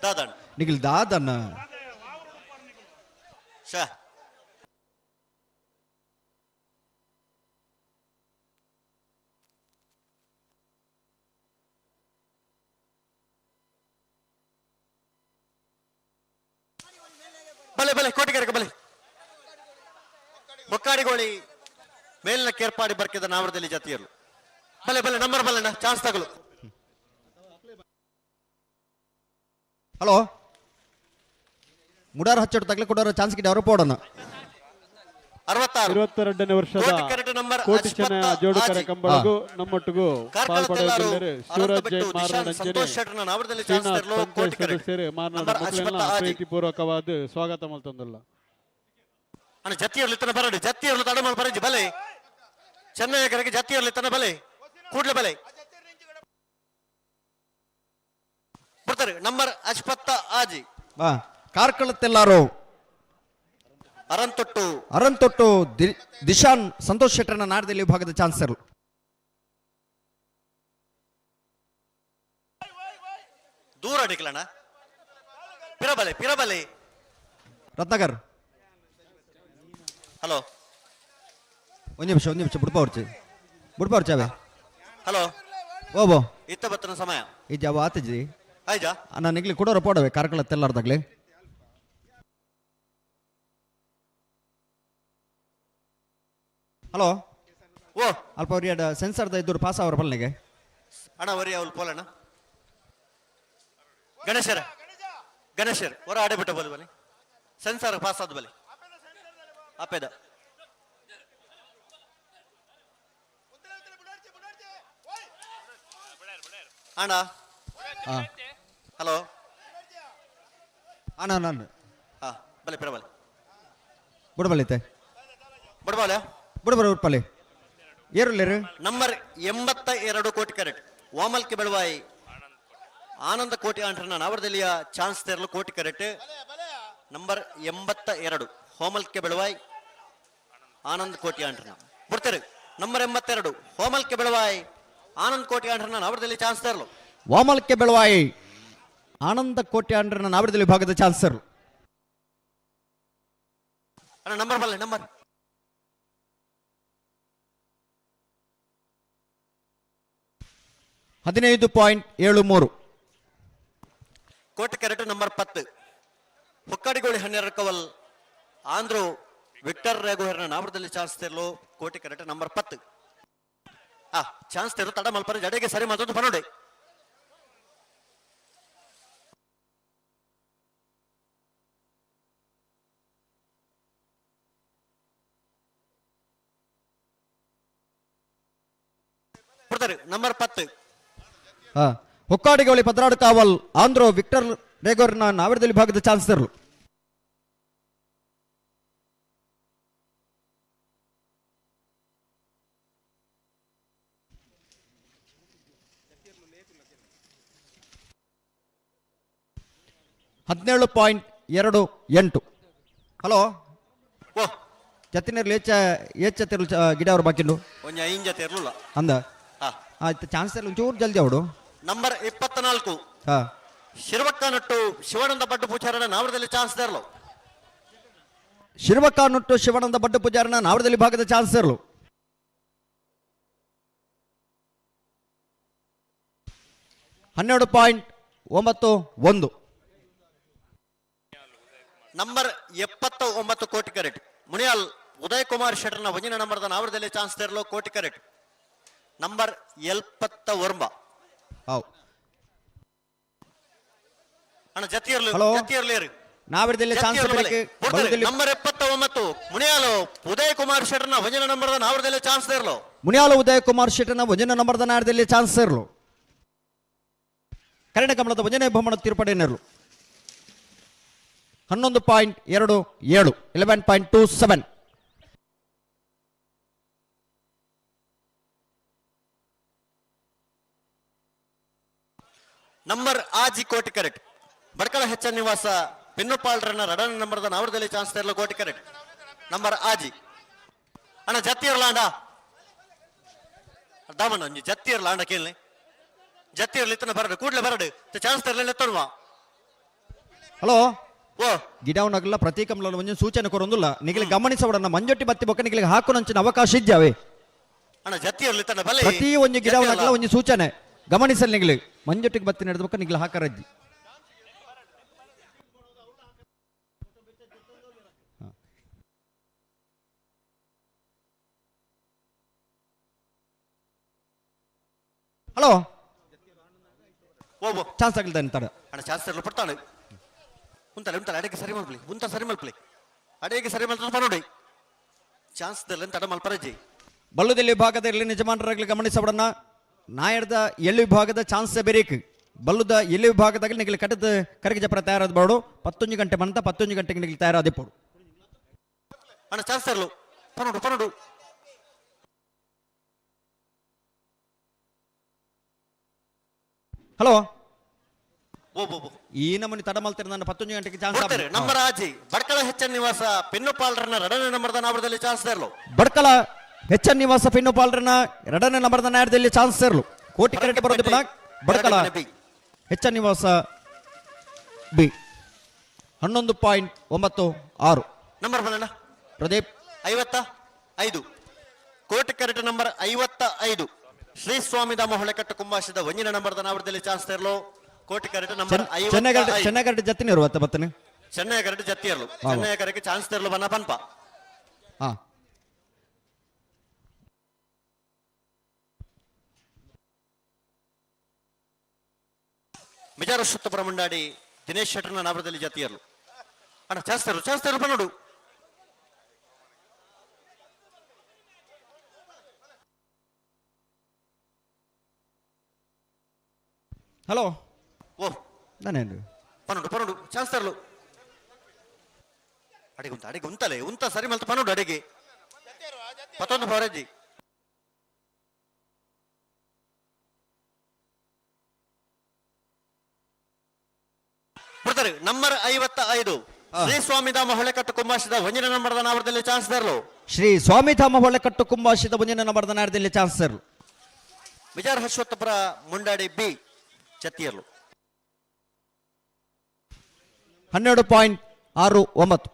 ದಾದನ್ ನಿಖಿಲ್ ದಾದನ್ ಶಾ ಬಲೆ ಬಲೆ ಕೋಟಿಗೆರೆಗೆ ಬಲೆ ಬೊಕ್ಕಾಡಿಗೋಳಿ ಮೇಲಿನ ಕೇರ್ಪಾಡಿ ಬರ್ಕಿದ ನಾವರದಲ್ಲಿ ಜಾತಿಯರು ಬಲೆ ಬಲೆ ನಂಬರ್ ಬಲ್ಲಣ್ಣ ಚಾನ್ಸ್ ತಗಲು ಹಲೋ ಮುಡಾರ ಹಚ್ಚೊಟ್ಟು ತಗ್ಲೆ ಕೊಡೋರ ಚಾನ್ಸ್ ಗಿಡ ಅವರು ಪೋಡೋಣ 22ನೇ ವರ್ಷದ ಕೋಟಿ ಚೆನ್ನ ಜೋಡುಕರೆ ಕಂಬಳಗೂ ನಮ್ಮೊಟ್ಟಿಗೂ ಪಾಲ್ಪಡೆಯುತ್ತಿದ್ದಾರೆ ಶಿವರಾಜ್ ಜೈನ್ ಮಾರ್ನಂಜನೆ ಸದಸ್ಯರು ಮಾರ್ನಾಡ ಮಕ್ಕಳೆಲ್ಲ ಪ್ರೀತಿಪೂರ್ವಕವಾದ ಸ್ವಾಗತ ಮಲ್ತಂದಲ್ಲ ಅಣ್ಣ ಜತ್ತಿಯರ್ಲಿ ತನ ಬರಡಿ ಜತ್ತಿಯರ್ಲಿ ತಡ ಮಲ್ ಬರಜಿ ಬಲೆ ಚೆನ್ನೈಗರಿಗೆ ಜತ್ತಿಯರ್ಲಿ ತನ ಬಲೆ ಕೂಡ್ಲೆ ಬಲೆ ಬರ್ತಾರೆ ನಂಬರ್ 50 ಆಜಿ ಕಾರ್ಕಳತ್ತೆಲ್ಲಾರು ಅರಂತೊಟ್ಟು ದಿಶಾನ್ ಸಂತೋಷ್ ಶೆಟ್ಟರ್ನ ನಾಡದಲ್ಲಿ ವಿಭಾಗದ ಚಾನ್ಸರ್ ದೂರ ಅಡಿಕಲಣ್ಣ ಪಿರಬಲೆ ರತ್ನಾಕರ್ ಹಲೋ ಒಂದು ನಿಮಿಷ ಬುಡ್ಪವರ್ಚಾವೆ ಹಲೋ ಓಬೋ ಇತ್ತ ಬತ್ತನ ಸಮಯ ಈ ಜಾವ ಆತಜಿ ಆಯ್ಜಾ ನಾನು ನಿಗ್ಲಿ ಕೊಡೋರ ಪೋಡವೆ ಕಾರ್ಕಳತ್ತೆಲ್ಲಾರ್ದಾಗ್ಲಿ ಹಲೋ ಓ ಅಲ್ಪ ಅವ್ರಿ ಸೆನ್ಸರ್ದ ಇದ್ದವ್ರು ಪಾಸ್ ಅವ್ರ ಪಲ್ನೆಗೆ ಅಣ್ಣ ವರಿ ಅವ್ರು ಪೋಲಣ್ಣ ಗಣೇಶರ್ ಹೊರ ಆಡೆ ಬಿಟ್ಟ ಬೋಲ್ ಬಲಿ ಸೆನ್ಸರ್ ಪಾಸ್ ಆದ ಬಲಿ ಅಪ್ಪೆದ ಅಣ್ಣ ಹಲೋ ಅಣ್ಣ ನಾನು ಬಲೆ ಪಿರಬಲೆ ಬುಡಬಲಿತೆ ಬುಡಬಲೆ ಉಟ್ಪಲ್ಲಿ ಏರುಲ್ಲೇರು ನಂಬರ್ 82 ಕೋಟಿ ಕರೆಕ್ಟ್ ವಾಮಲ್ಕೆ ಬೆಳವಾಯಿ ಆನಂದ ಕೋಟಿ ಆಂಟ್ರನ ನಾವರದಲ್ಲಿಯ ಚಾನ್ಸ್ ತೆರಲು ಕೋಟಿ ಕರೆಕ್ಟ್ ನಂಬರ್ 82 ಹೋಮಲ್ಕೆ ಬೆಳವಾಯಿ ಆನಂದ್ ಕೋಟಿ ಆಂಟ್ರನ ಬಿಡ್ತಾರೆ ನಂಬರ್ 82 ಹೋಮಲ್ಕೆ ಬೆಳವಾಯಿ ಆನಂದ್ ಕೋಟಿ ಆಂಟ್ರನ ನಾವರದಲ್ಲಿ ಚಾನ್ಸ್ ತೆರಲು ವಾಮಲ್ಕೆ ಬೆಳವಾಯಿ ಆನಂದ ಕೋಟಿ ಆಂಟ್ರನ ನಾವರದಲ್ಲಿ ಭಾಗದ ಚಾನ್ಸರ್ ಅಣ್ಣ ನಂಬರ್ ಬಲ್ಲೆ ನಂಬರ್ 15.73 ಕೋಟಿ ಕರೆಕ್ಟ್ ನಂಬರ್ 10 ಹುಕ್ಕಾಡಿಗೋಳಿ 12 ಕವಲ್ ಆಂಧ್ರು ವಿಕ್ಟರ್ ರೇಗೋಹರ್ನ ನಾಮದಲ್ಲಿ ಚಾನ್ಸ್ ತೆರಲು ಕೋಟಿ ಕರೆಕ್ಟ್ ನಂಬರ್ 10 ಚಾನ್ಸ್ ತೆರಲು ತಡ ಮಲ್ಪರ ಜಡೆಗೆ ಸರಿ ಮತ್ತೊಂದು ಪನೋಡೆ ಬಿಡ್ತಾರೆ ನಂಬರ್ 10 ಹೊಕ್ಕಾಡಿಗೋಳಿ ಪದ್ರಾಡು ಕಾವಲ್ ಆಂಧ್ರೋ ವಿಕ್ಟರ್ ರೇಗೋರ್ನ ನಾವಿರದಲ್ಲಿ ಭಾಗದ ಚಾನ್ಸ್ ತರಲು $17.28. ಹಲೋ ಜತ್ತಿನಲ್ಲಿ ಏಚತ್ತಿರಲು ಗಿಡ ಅವ್ರು ಬಾಕಿಂಡು ಒಂಜ ಇಂಜ ತೆರ್ಲುಲ್ಲ ಅಂದ ಆಯ್ತು ಚಾನ್ಸ್ ತರಲು ಒಂಚೂರು ಜಲ್ದಿ ಅವಡು ನಂಬರ್ 24 ಶಿರ್ವಕ್ಕನಟ್ಟು ಶಿವಾನಂದ ಪಟ್ಟು ಪೂಜಾರನ ನಾವರದಲ್ಲಿ ಚಾನ್ಸ್ ತರಲು ಶಿರ್ವಕ್ಕನಟ್ಟು ಶಿವಾನಂದ ಪಟ್ಟು ಪೂಜಾರನ ನಾವರದಲ್ಲಿ ಭಾಗದ ಚಾನ್ಸ್ ತರಲು $12.91. ನಂಬರ್ 79 ಕೋಟಿ ಕರೆಕ್ಟ್ ಮುನಿಯಾಲ್ ಉದಯ್ ಕುಮಾರ್ ಶೆಟ್ಟರ್ನ ಒಂಜಿನ ನಂಬರ್ದ ನಾವರದಲ್ಲಿ ಚಾನ್ಸ್ ತರಲು ಕೋಟಿ ಕರೆಕ್ಟ್ ನಂಬರ್ 71 ಅಣ್ಣ ಜತಿಯರ್ಲಿ ನಾವರದಲ್ಲಿ ಚಾನ್ಸ್ ನಂಬರ್ 79 ಮುನಿಯಾಲು ಉದಯ್ ಕುಮಾರ್ ಶೆಟ್ಟರ್ನ ಒಂಜಿನ ನಂಬರ್ದ ನಾವರದಲ್ಲಿ ಚಾನ್ಸ್ ತರಲು ಮುನಿಯಾಲು ಉದಯ್ ಕುಮಾರ್ ಶೆಟ್ಟರ್ನ ಒಂಜಿನ ನಂಬರ್ದ ನಾವರದಲ್ಲಿ ಚಾನ್ಸ್ ತರಲು ಕನ್ನಡ ಕಮಲದ ಒಂಜನೇ ಬಹುಮಾನ ತೀರ್ಪಡೆಯರು 11.27 11.27. ನಂಬರ್ ಆಜಿ ಕೋಟಿ ಕರೆಕ್ಟ್ ಬಡ್ಕಳ ಹೆಚ್ಚ ನಿವಾಸ ಪೆನ್ನುಪಾಳ್ರನ್ನ ರಡನ ನಂಬರ್ದ ನಾವರದಲ್ಲಿ ಚಾನ್ಸ್ ತರಲು ಕೋಟಿ ಕರೆಕ್ಟ್ ನಂಬರ್ ಆಜಿ ಅಣ್ಣ ಜತ್ತಿ ಇರಲಾಂಡ ದಾಮಣ್ಣ ಒಂಜಿ ಜತ್ತಿ ಇರಲಾಂಡ ಕೇಳಿ ಜತ್ತಿ ಇರಲಿ ಇತ್ತನ ಬರಡು ಕೂಡ್ಲೆ ಬರಡು ಚಾನ್ಸ್ ತರಲಿಲ್ಲ ಎತ್ತಲ್ವಾ ಹಲೋ ಗಿಡವನಾಗಲ್ಲ ಪ್ರತಿ ಕಮಲ ಒಂಜಿ ಸೂಚನೆ ಕೊರೊಂದುಲ್ಲ ನಿಗಲಿ ಗಮನಿಸವಡನ್ನ ಮಂಜೊಟ್ಟಿ ಬತ್ತಿ ಬೊಕ್ಕ ನಿಗಲಿಗೆ ಹಾಕುನಂಚಿನ ಅವಕಾಶ ಇದ್ದಾವೆ ಅಣ್ಣ ಜತ್ತಿ ಇರಲಿ ತನ್ನ ಬಲೆ ಪ್ರತಿ ಒಂಜಿ ಗಿಡವನಾಗಲ್ಲ ಒಂಜಿ ಸೂಚನೆ ಗಮನಿಸಲ್ ನಿಗಲಿ ಮಂಜೊಟ್ಟಿಗೆ ಬತ್ತಿ ನಡೆದ ಬೊಕ್ಕ ನಿಗಲಿ ಹಾಕರಜ್ಜಿ ಹಲೋ ಚಾನ್ಸ್ ಆಗಲ್ದ ಅಂತಾಡ ಅಣ್ಣ ಚಾನ್ಸ್ ತರಲು ಪಡ್ತಾಳೆ ಉಂತಲ್ಲ ಅಡೆಗೆ ಸರಿ ಮಲ್ಪಲಿ ಸರಿ ಮಲ್ಪಲಿ ಅಡೆಗೆ ಸರಿ ಮಲ್ತ ಪನೋಡಿ ಚಾನ್ಸ್ ತರಲಿ ತಡ ಮಲ್ಪರಜ್ಜಿ ಬಲ್ಲುದಲ್ಲಿ ವಿಭಾಗದಲ್ಲಿ ಯಜಮಾನರಾಗಲಿ ಗಮನಿಸಬಡನ್ನ ನಾಯರ್ದ ಎಳ್ಳು ವಿಭಾಗದ ಚಾನ್ಸ್ ಬೇರೇಕ್ ಬಲ್ಲುದ ಎಳ್ಳು ವಿಭಾಗದಾಗ ನಿಗಲಿ ಕಟ್ಟದ ಕರೆಗೆ ಜಪರ ತಯಾರಾದ ಬಾಡು 11 ಗಂಟೆ ಬಂತ 11 ಗಂಟೆಗೆ ನಿಗಲಿ ತಯಾರಾದ ಪೋಡು ಅಣ್ಣ ಚಾನ್ಸ್ ತರಲು ಪನೋಡು ಹಲೋ ಈ ನಮೂನಿ ತಡ ಮಲ್ತಾರೆ ನನ್ನ 11 ಗಂಟೆಗೆ ಚಾನ್ಸ್ ನಂಬರ್ ಆಜಿ ಬಡ್ಕಳ ಹೆಚ್ಚ ನಿವಾಸ ಪೆನ್ನುಪಾಲ್ರನ್ನ ರಡನೆ ನಂಬರ್ದ ನಾವರದಲ್ಲಿ ಚಾನ್ಸ್ ತರಲು ಬಡ್ಕಳ ಹೆಚ್ಚ ನಿವಾಸ ಪೆನ್ನುಪಾಲ್ರನ್ನ ಎರಡನೇ ನಂಬರ್ದ ನಾಯರದಲ್ಲಿ ಚಾನ್ಸ್ ತರಲು ಕೋಟಿ ಕರೆಕ್ಟ್ ಬರೋದು ಬಡ್ಕಳ ಹೆಚ್ಚ ನಿವಾಸ ಬಿ 11.96 ನಂಬರ್ ಬಣ್ಣ ಪ್ರದೀಪ್ 55 ಕೋಟಿ ಕರೆಕ್ಟ್ ನಂಬರ್ 55 ಶ್ರೀ ಸ್ವಾಮಿದಾಮ ಹೊಳೆಕಟ್ಟು ಕುಂಭಾಶದ ಒಂಜಿನ ನಂಬರ್ದ ನಾವರದಲ್ಲಿ ಚಾನ್ಸ್ ತರಲು ಕೋಟಿ ಕರೆಕ್ಟ್ ನಂಬರ್ 55 ಚೆನ್ನಗಡ್ಡೆ ಜತ್ತಿನ ಇರುವತ್ತ ಬತ್ತನೆ ಚೆನ್ನೈ ಕರೆಕ್ಟ್ ಜತ್ತಿ ಇರಲು ಚೆನ್ನೈ ಕರೆಕ್ಟ್ ಚಾನ್ಸ್ ತರಲು ಬನ್ನ ಪನ್ಪ ಮಿಜಾರ ಸುತ್ತಪುರ ಮುಂಡಾಡಿ ದಿನೇಶ್ ಶೆಟ್ಟರ್ನ ನಾವರದಲ್ಲಿ ಜತ್ತಿ ಇರಲು ಅಣ್ಣ ಚಾನ್ಸ್ ತರಲು ಬನ್ನೋಡು ಹಲೋ ನಾನೇನು ಪನೋಡು ಚಾನ್ಸ್ ತರಲು ಅಡಿಗೆ ಉಂತಲೆ ಸರಿ ಮಲ್ತ ಪನೋಡು ಅಡಿಗೆ 11 ಫಾರೆಜಿ ಬಿಡ್ತಾರೆ ನಂಬರ್ 55 ಶ್ರೀ ಸ್ವಾಮಿಧಾಮ ಹೊಳೆಕಟ್ಟು ಕುಂಭಾಶದ ಒಂಜಿನ ನಂಬರ್ದ ನಾವರದಲ್ಲಿ ಚಾನ್ಸ್ ತರಲು ಶ್ರೀ ಸ್ವಾಮಿಧಾಮ ಹೊಳೆಕಟ್ಟು ಕುಂಭಾಶದ ಒಂಜಿನ ನಂಬರ್ದ ನಾಯರದಲ್ಲಿ ಚಾನ್ಸ್ ತರಲು ವಿಜಾರ ಹರ್ಷೋತ್ತಪುರ ಮುಂಡಾಡಿ ಬಿ ಚತ್ತಿಯರ್ಲು 12.69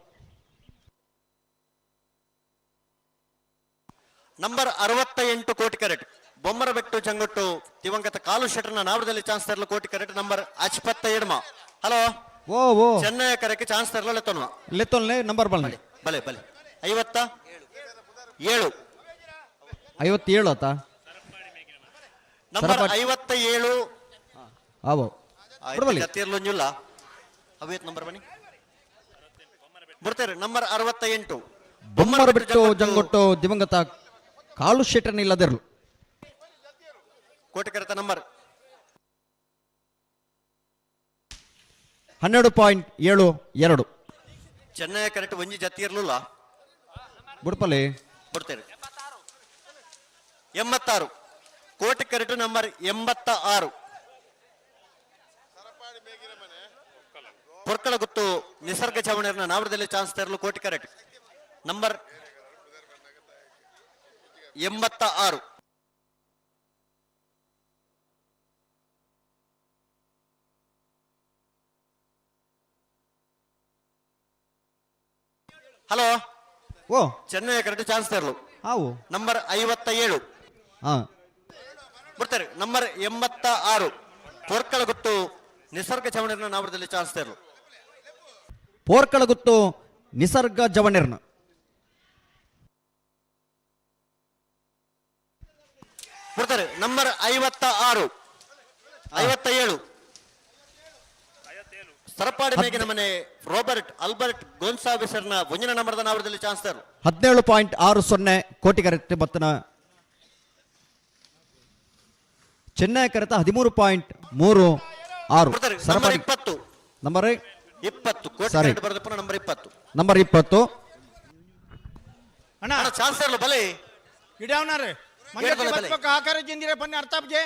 ನಂಬರ್ 68 ಕೋಟಿ ಕರೆಕ್ಟ್ ಬೊಮ್ಮರಬೆಟ್ಟು ಜಂಗೊಟ್ಟು ದಿವಂಗತ ಕಾಲು ಶೆಟ್ಟರ್ನ ನಾವರದಲ್ಲಿ ಚಾನ್ಸ್ ತರಲು ಕೋಟಿ ಕರೆಕ್ಟ್ ನಂಬರ್ 57 ಹಲೋ ಚೆನ್ನೈ ಕರೆಕ್ಟ್ ಚಾನ್ಸ್ ತರಲು ಲೆತ್ತೊನ್ಲೆ ನಂಬರ್ ಬಲೆ 57 ಆತ ನಂಬರ್ 57 ಆವೋ ಜತ್ತಿಯರ್ಲೊಂಜುಲ್ಲ ಅವೇತ್ ನಂಬರ್ ಬನ್ನಿ ಬರ್ತಾರೆ ನಂಬರ್ 68 ಬೊಮ್ಮರಬೆಟ್ಟು ಜಂಗೊಟ್ಟು ದಿವಂಗತ ಕಾಲು ಶೆಟ್ಟರ್ನ ಇಲ್ಲದಿರಲು ಕೋಟಿಕರತ ನಂಬರ್ 12.72. ಚೆನ್ನೈ ಕರೆಕ್ಟ್ ಒಂಜಿ ಜತಿ ಇರ್ಲಿಲ್ಲ ಬುಡ್ಪಲ್ಲಿ ಬಿಡ್ತೇವೆ 86 ಕೋಟಿ ಕರೆಕ್ಟ್ ನಂಬರ್ 86 ಪೊರ್ಕಳ ಗುತ್ತು ನಿಸರ್ಗ ಚವಣೆಯನ್ನ ನಾವರದಲ್ಲಿ ಚಾನ್ಸ್ ತರಲು ಕೋಟಿ ಕರೆಕ್ಟ್ ನಂಬರ್ 86. ಹಲೋ ಓ ಚೆನ್ನೈ ಕರೆಕ್ಟ್ ಚಾನ್ಸ್ ತರಲು ಹಾವು ನಂಬರ್ 57 ಹಾ ಬಿಡ್ತಾರೆ ನಂಬರ್ 86 ಪೊರ್ಕಳ ಗುತ್ತು ನಿಸರ್ಗ ಚವಣೆಯನ್ನ ನಾವರದಲ್ಲಿ ಚಾನ್ಸ್ ತರಲು ಪೋರ್ಕಳ ಗುತ್ತು ನಿಸರ್ಗ ಜವಣಿರ್ನ ಬಿಡ್ತಾರೆ ನಂಬರ್ 56 57 ಸರಪಾಡಿ ಮೇಗಿನ ಮನೆ ರಾಬರ್ಟ್ ಆಲ್ಬರ್ಟ್ ಗೋನ್ಸಾವಿಸರ್ನ ಒಂಜಿನ ನಂಬರ್ದ ನಾವರದಲ್ಲಿ ಚಾನ್ಸ್ ತರಲು 17.60 ಕೋಟಿ ಕರೆಕ್ಟ್ ಬತ್ತನ ಚೆನ್ನೈ ಕರೆತ 13.36 ನಂಬರ್ 20 ನಂಬರ್ 20 ಕೋಟಿ ಸರಿ. ಕರೆಕ್ಟ್ ಬರೆದಪ್ಪ ನಂಬರ್ 20 ನಂಬರ್ 20 ಅಣ್ಣ ಚಾನ್ಸ್ ತರಲು ಬಲೆ ಇಡ್ಯಾವನಾರೆ ಏಳು ಬಲೆ ಬಲೆ. ಆಕಾರ ಜಿಂದಿರೆ ಪನ್ನೆ ಅರ್ಥಾಪ್ಜೆ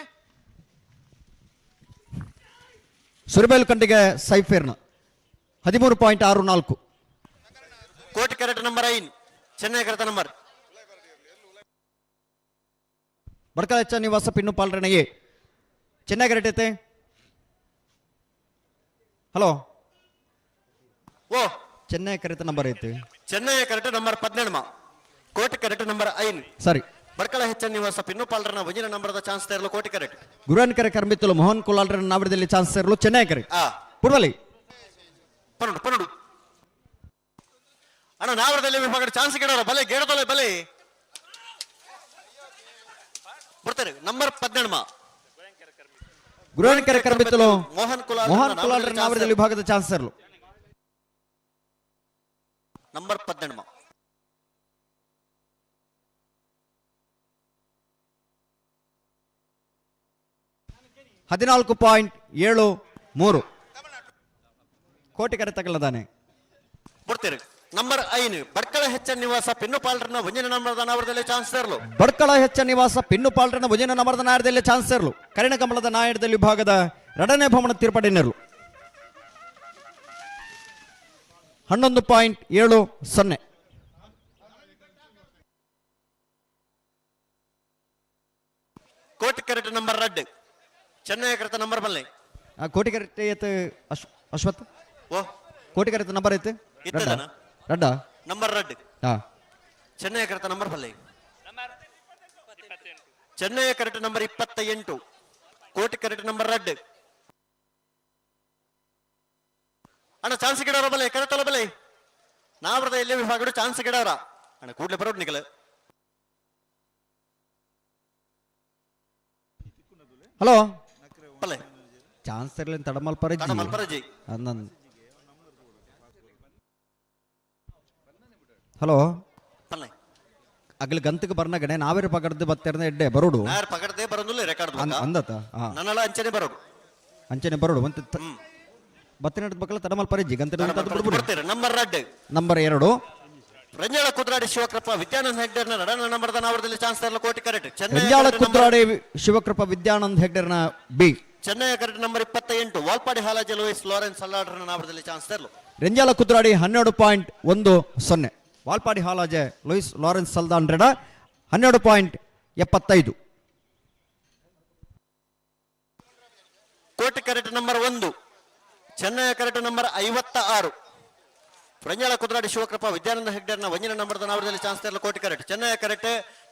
ಸುರಿಬೇಲು ಕಂಡಿಗೆ ಸೈಫೇರ್ನ 13.64 ಕೋಟಿ ಕರೆಕ್ಟ್ ನಂಬರ್ 5 ಚೆನ್ನೈ ಕರೆತ ನಂಬರ್ ಬಡ್ಕಲೆಚ್ಚ ನಿವಾಸ ಪಿನ್ನು ಪಾಲ್ರಣೆಗೆ ಚೆನ್ನೈ ಕರೆಕ್ಟ್ ಐತೆ ಹಲೋ ಓ ಚೆನ್ನೈ ಕರೆತ ನಂಬರ್ ಐತೆ Chennai correct number 17 Koti correct number 5 ಸರಿ ಬಡ್ಕಳ ಹೆಚ್ಚ ನಿವಾಸ ಪಿನ್ನು ಪಾಲ್ರನ ಒಂಜಿನ ನಂಬರ್ದ ಚಾನ್ಸ್ ತರಲು ಕೋಟಿ ಕರೆಕ್ಟ್ ಗುರುವನ್ ಕರೆ ಕರ್ಮಿತ್ತಲು ಮೋಹನ್ ಕುಲಾಲ್ರ ನಾವರದಲ್ಲಿ ಚಾನ್ಸ್ ಇರಲು ಚೆನ್ನೈ ಕರೆ ಪುಡ್ವಲಿ ಪನ್ನಡು ಪನ್ನಡು ಅಣ್ಣ ನಾವರದಲ್ಲಿ ವಿಭಾಗ ಚಾನ್ಸ್ ಗಿಡೋರ ಬಲೆ ಗೇಡದೊಲೆ ಬಲೆ ಬಿಡ್ತಾರೆ ನಂಬರ್ 17 ಗುರುವನ್ ಕರೆ ಕರ್ಮಿತ್ತಲು ಮೋಹನ್ ಕುಲಾಲ್ರ ನಾವರದಲ್ಲಿ ವಿಭಾಗದ ಚಾನ್ಸ್ ಇರಲು ನಂಬರ್ 17 14.73 ಕೋಟಿ ಕರೆ ತಗಲದಾನೆ ಬಿಡ್ತೀರಿ ನಂಬರ್ 5 ಬಡ್ಕಳ ಹೆಚ್ಚ ನಿವಾಸ ಪಿನ್ನು ಪಾಲ್ರನ ಒಂಜಿನ ನಂಬರ್ದ ನಾವರದಲ್ಲಿ ಚಾನ್ಸ್ ತರಲು ಬಡ್ಕಳ ಹೆಚ್ಚ ನಿವಾಸ ಪಿನ್ನು ಪಾಲ್ರನ ಭುಜನ ನಮರದ ನಾಯರದಲ್ಲಿ ಚಾನ್ಸ್ ಇರಲು ಕರಿಣ ಕಮಲದ ನಾಯರದಲ್ಲಿ ವಿಭಾಗದ ಎರಡನೇ ಭವನ ತೀರ್ಪಡಿನಿರಲು 11.70 ಕೋಟಿ ಕರೆಕ್ಟ್ ನಂಬರ್ 2 ಚೆನ್ನೈ ಕರೆತ ನಂಬರ್ ಬಲ್ಲೆ ಕೋಟಿ ಕರೆಕ್ಟ್ ಐತೆ ಅಶ್ವತ್ ಓ ಕೋಟಿ ಕರೆಕ್ಟ್ ನಂಬರ್ ಐತೆ ಇತ್ತದನ ರಡ್ಡ ನಂಬರ್ 2 ಹಾ ಚೆನ್ನೈ ಕರೆತ ನಂಬರ್ ಬಲ್ಲೆ ಚೆನ್ನೈ ಕರೆಕ್ಟ್ ನಂಬರ್ 28 ಕೋಟಿ ಕರೆಕ್ಟ್ ನಂಬರ್ 2 ಅಣ್ಣ ಚಾನ್ಸ್ ಗಿಡವರ ಬಲೆ ಕರೆತಲ್ಲ ಬಲೆ ನಾವರದ ಎಲ್ಲೇ ವಿಭಾಗ ಚಾನ್ಸ್ ಗಿಡವರ ಅಣ್ಣ ಕೂಡ್ಲೆ ಬರೋಡ್ ನಿಗಲ ಹಲೋ ಬಲೆ ಚಾನ್ಸ್ ಇರಲಿ ತಡಮಲ್ ಪರಜಿ ತಡಮಲ್ ಪರಜಿ. ಹಲೋ ಬಲ್ಲೆ ಅಗ್ಲಿ ಗಂತಕ್ಕೆ ಬರ್ನ ಗಣೆ ನಾವೇರು ಪಕಡ್ದು ಬತ್ತಿರ್ನ ಎಡ್ಡೆ ಬರೋಡು ನಾಯರ್ ಪಕಡದೆ ಬರೋದಿಲ್ಲ ರೆಕಾರ್ಡ್ ಅಂದತ ಹಾ ನನ್ನಲ್ಲ ಅಂಚನೆ ಬರೋದು ಅಂಚನೆ ಬರೋಡು ಒಂದು ಬತ್ತಿನ ಮಕ್ಕಳ ತಡಮಲ್ ಪರಜಿ ಗಂತ ಬಿಡ್ತೀರಿ ನಂಬರ್ 2 ನಂಬರ್ 2 ರಂಜಾಳ ಕುದ್ರಾಡಿ ಶಿವಕೃಪ ವಿದ್ಯಾನಂದ ಹೆಗ್ಡರ್ನ ನಡನ ನಂಬರ್ದ ನಾವರದಲ್ಲಿ ಚಾನ್ಸ್ ತರಲು ಕೋಟಿ ಕರೆಕ್ಟ್ ರಂಜಾಳ ಕುದ್ರಾಡಿ ಶಿವಕೃಪ ವಿದ್ಯಾನಂದ್ ಹೆಗ್ಡರ್ನ ಬಿ ಚೆನ್ನೈ correct number 28 Valpadi Halaje Louis Lawrence ಅಲ್ಲಾಡ್ರನ ನಾವರದಲ್ಲಿ ಚಾನ್ಸ್ ತರಲು ರಂಜಾಳ ಕುದ್ರಾಡಿ 12.10 ವಾಲ್ಪಾಡಿ ಹಾಲಾಜೆ ಲೂಯಿಸ್ ಲಾರೆನ್ಸ್ ಸಲ್ದಾಂಡ್ರೆಡ 12.75 ಕೋಟಿ ಕರೆಕ್ಟ್ ನಂಬರ್ 1 ಚೆನ್ನೈ ಕರೆಕ್ಟ್ ನಂಬರ್ 56 ರಂಜಾಳ ಕುದ್ರಾಡಿ ಶಿವಕೃಪ ವಿದ್ಯಾನಂದ ಹೆಗ್ಡರ್ನ ಒಂಜಿನ ನಂಬರ್ದ ನಾವರದಲ್ಲಿ ಚಾನ್ಸ್ ತರಲು ಕೋಟಿ correct Chennai correct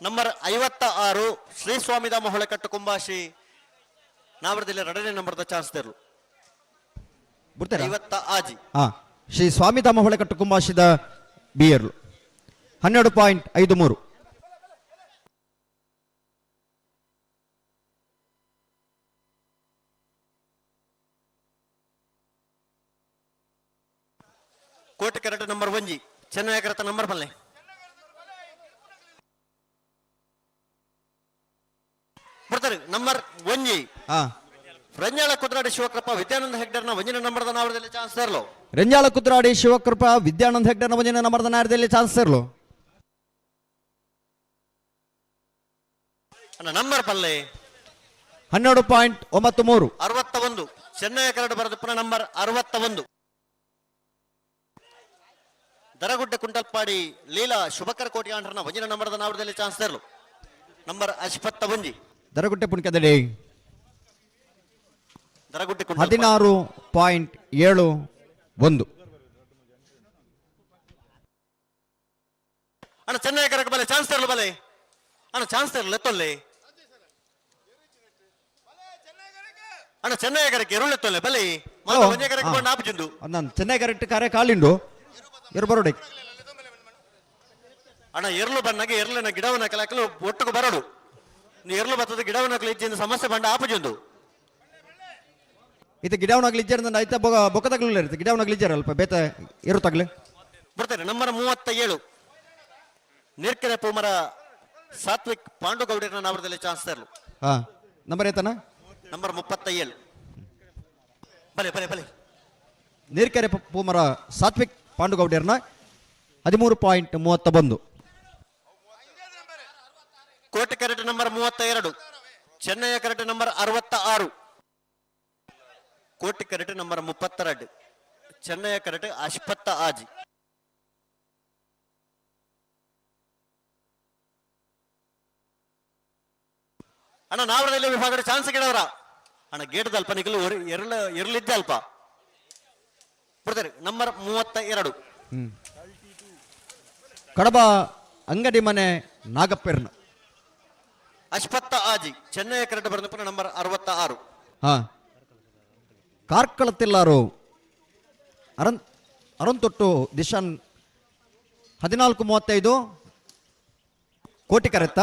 number 56 Shri Swamidama ಹೊಳೆಕಟ್ಟು Kumbashi ನಾವರದಲ್ಲಿ ಎರಡನೇ ನಂಬರ್ದ ಚಾನ್ಸ್ ತರಲು 50 ಆಜಿ ಹಾ ಶ್ರೀ ಸ್ವಾಮಿಧಾಮ ಹೊಳೆಕಟ್ಟು ಕುಂಬಾಶಿದ ಬಿಯರ್ಲು 12.53 ಕೋಟಿ ಕರೆಕ್ಟ್ ನಂಬರ್ 1 ಚೆನ್ನೈ ಕರೆಕ್ಟ್ ನಂಬರ್ ಬಲ್ಲೆ ಬಿಡ್ತಾರೆ ನಂಬರ್ ರಂಜಾಳ ಕುದ್ರಾಡಿ ಶಿವಕೃಪ ವಿದ್ಯಾನಂದ ಹೆಗ್ಡರ್ನ ವಂಜನ ನಂಬರ್ದ ನಾವರದಲ್ಲಿ ಚಾನ್ಸ್ ತರಲು ರೆಂಜಾಳ ಕುದ್ರಾಡಿ ಶಿವಕೃಪ ವಿದ್ಯಾನಂದ ಹೆಗ್ಡರ್ನ ವಂಜನ ನಂಬರ್ದ ನಾಯರದಲ್ಲಿ ಚಾನ್ಸ್ ತರಲು ನಂಬರ್ ಪಲ್ಲೆ 12.93 61 ಚೆನ್ನೈ ಕರಡು ಬರೆದು ಪುನಃ ನಂಬರ್ 61 ದರಗುಡ್ಡೆ ಕುಂಟಲ್ಪಾಡಿ ಲೀಲಾ ಶುಭಕರ ಕೋಟಿ ಆಂಡ್ರನ ವಂಜನ ನಂಬರ್ದ ನಾವರದಲ್ಲಿ ಚಾನ್ಸ್ ತರಲು ನಂಬರ್ 51 ದರಗುಡ್ಡೆ ಪುಣ್ಕದಡಿ ದರಗುಡ್ಡೆ 16.71 ಅಣ್ಣ ಚೆನ್ನೈ ಕರಕ್ಕೆ ಬಲೆ ಚಾನ್ಸ್ ತರಲು ಬಲೆ ಅಣ್ಣ ಚಾನ್ಸ್ ತರಲು ಎತ್ತೊಲ್ಲೆ ಅಣ್ಣ ಚೆನ್ನೈ ಕರಕ್ಕೆ ಎರುಳು ಎತ್ತೊಲ್ಲೆ ಬಲೆ ವಂಜೆ ಕರಕ್ಕೆ ಬಂದು ಆಪುಜಿಂದು ನಾನು ಚೆನ್ನೈ ಕರೆಕ್ಟ್ ಕಾರ್ಯ ಕಾಲಿಂಡು ಇರು ಬರೋಡೆ ಅಣ್ಣ ಎರ್ಲು ಬಣ್ಣಗೆ ಎರ್ಲಿನ ಗಿಡವನ್ನ ಕಲಕಲು ಒಟ್ಟಿಗೆ ಬರೋಡು ನೀ ಎರ್ಲು ಬತ್ತದ ಗಿಡವನ್ನ ಕಲಿಜಿಂದ ಸಮಸ್ಯೆ ಬಂಡ ಆಪುಜಿಂದು ಇದು ಗಿಡವನಾಗ್ಲಿ ಇಜ್ಜಾರ ಆಯ್ತಾ ಬೊಕ್ಕ ತಗಲಿಲ್ಲ ಇರುತ್ತೆ ಗಿಡವನಾಗ್ಲಿ ಇಜ್ಜಾರ ಅಲ್ಪ ಬೇತ ಇರು ತಗ್ಲಿ ಬರ್ತೇನೆ ನಂಬರ್ 37 ನೀರ್ಕೆರೆ ಪೂಮರ ಸಾತ್ವಿಕ್ ಪಾಂಡುಗೌಡರ ನಾವರದಲ್ಲಿ ಚಾನ್ಸ್ ತರಲು ನಂಬರ್ ಏತನ ನಂಬರ್ 37 ಬಲೆ ಬಲೆ ಬಲೆ ನೀರ್ಕೆರೆ ಪೂಮರ ಸಾತ್ವಿಕ್ ಪಾಂಡುಗೌಡರ್ನ 13.31 ಕೋಟೆ ಕರೆಟ್ ನಂಬರ್ 32 ಚೆನ್ನೈಯ ಕರೆಟ್ ನಂಬರ್ 66 ಕೋಟಿ ಕರೆಟ್ ನಂಬರ್ 32 ಚೆನ್ನೈಯ ಕರೆಟ್ ಅಶ್ಪತ್ತ ಆಜಿ ಅಣ್ಣ ನಾವರದಲ್ಲಿ ವಿಭಾಗದ ಚಾನ್ಸ್ ಗಿಡವರ ಅಣ್ಣ ಗೇಟದ ಅಲ್ಪ ನಿಗಲು ಎರಲಿದ್ದ ಅಲ್ಪ ಬರ್ತಾರೆ ನಂಬರ್ 32 ಕಡಬ ಅಂಗಡಿ ಮನೆ ನಾಗಪ್ಪೆರ್ನ ಅಶ್ಪತ್ತ ಆಜಿ ಚೆನ್ನೈಯ ಕರೆಟ್ ಬರೆದ ನಂಬರ್ 66 ಕಾರ್ಕಳತಿಲ್ಲಾರು ಅರಂತೊಟ್ಟು ದಿಶಾನ್ 14:35 ಕೋಟಿ ಕರೆತ್ತ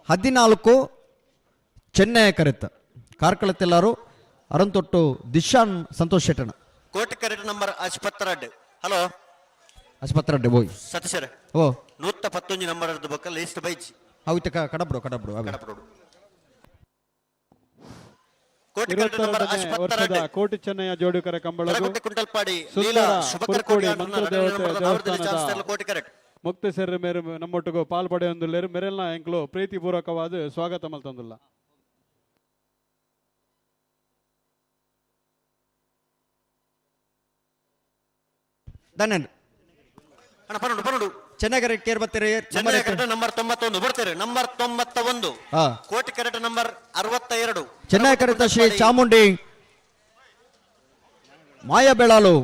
14 ಚೆನ್ನೈ ಕರೆತ್ತ ಕಾರ್ಕಳತಿಲ್ಲಾರು ಅರಂತೊಟ್ಟು ದಿಶಾನ್ ಸಂತೋಷ್ ಶೆಟ್ಟಣ ಕೋಟಿ ಕರೆಟ್ ನಂಬರ್ 52 ಹಲೋ ಆಸ್ಪತ್ರೆ ಬೋಯ್ ಸತೀಶರೇ ಓ 111 ನಂಬರ್ ಇರ್ದು ಬಕ್ಕ ಲಿಸ್ಟ್ ಬೈಜಿ ಹೌದು ಕಡಬ್ರು ಕೋಟಿ ಕರೆಟ್ ನಂಬರ್ 52 ಕೋಟಿ ಚೆನ್ನಯ್ಯ ಜೋಡುಕರ ಕಂಬಳ ಕುಂಟಲ್ಪಾಡಿ ಲೀಲಾ ಶುಭಕರ ಕೋಟಿ ಕೋಟಿ ಕರೆಟ್ ಮುಕ್ತ ಸೆರ್ ಮೇರೆ ನಮ್ಮೊಟ್ಟಿಗೂ ಪಾಲ್ಪಡೆಯೊಂದುಲ್ಲೇರು ಮೆರೆಲ್ನ ಎಂಕ್ಲು ಪ್ರೀತಿಪೂರ್ವಕವಾದ ಸ್ವಾಗತ ಮಲ್ತೊಂದುಲ್ಲ ಧನ್ಯವಾದ ಅಣ್ಣ ಪರಡು ಚೆನ್ನೈ ಕರೆಕ್ಟ್ ಕೇರ್ ಬರ್ತೀರಿ ಚೆನ್ನೈ ಕರೆಟ್ ನಂಬರ್ 91 ಬರ್ತೀರಿ ನಂಬರ್ 91 ಕೋಟಿ ಕರೆಟ್ ನಂಬರ್ 62 ಚೆನ್ನೈ ಕರೆಕ್ಟ್ ಶ್ರೀ ಚಾಮುಂಡಿ ಮಾಯ ಬೆಳಾಲು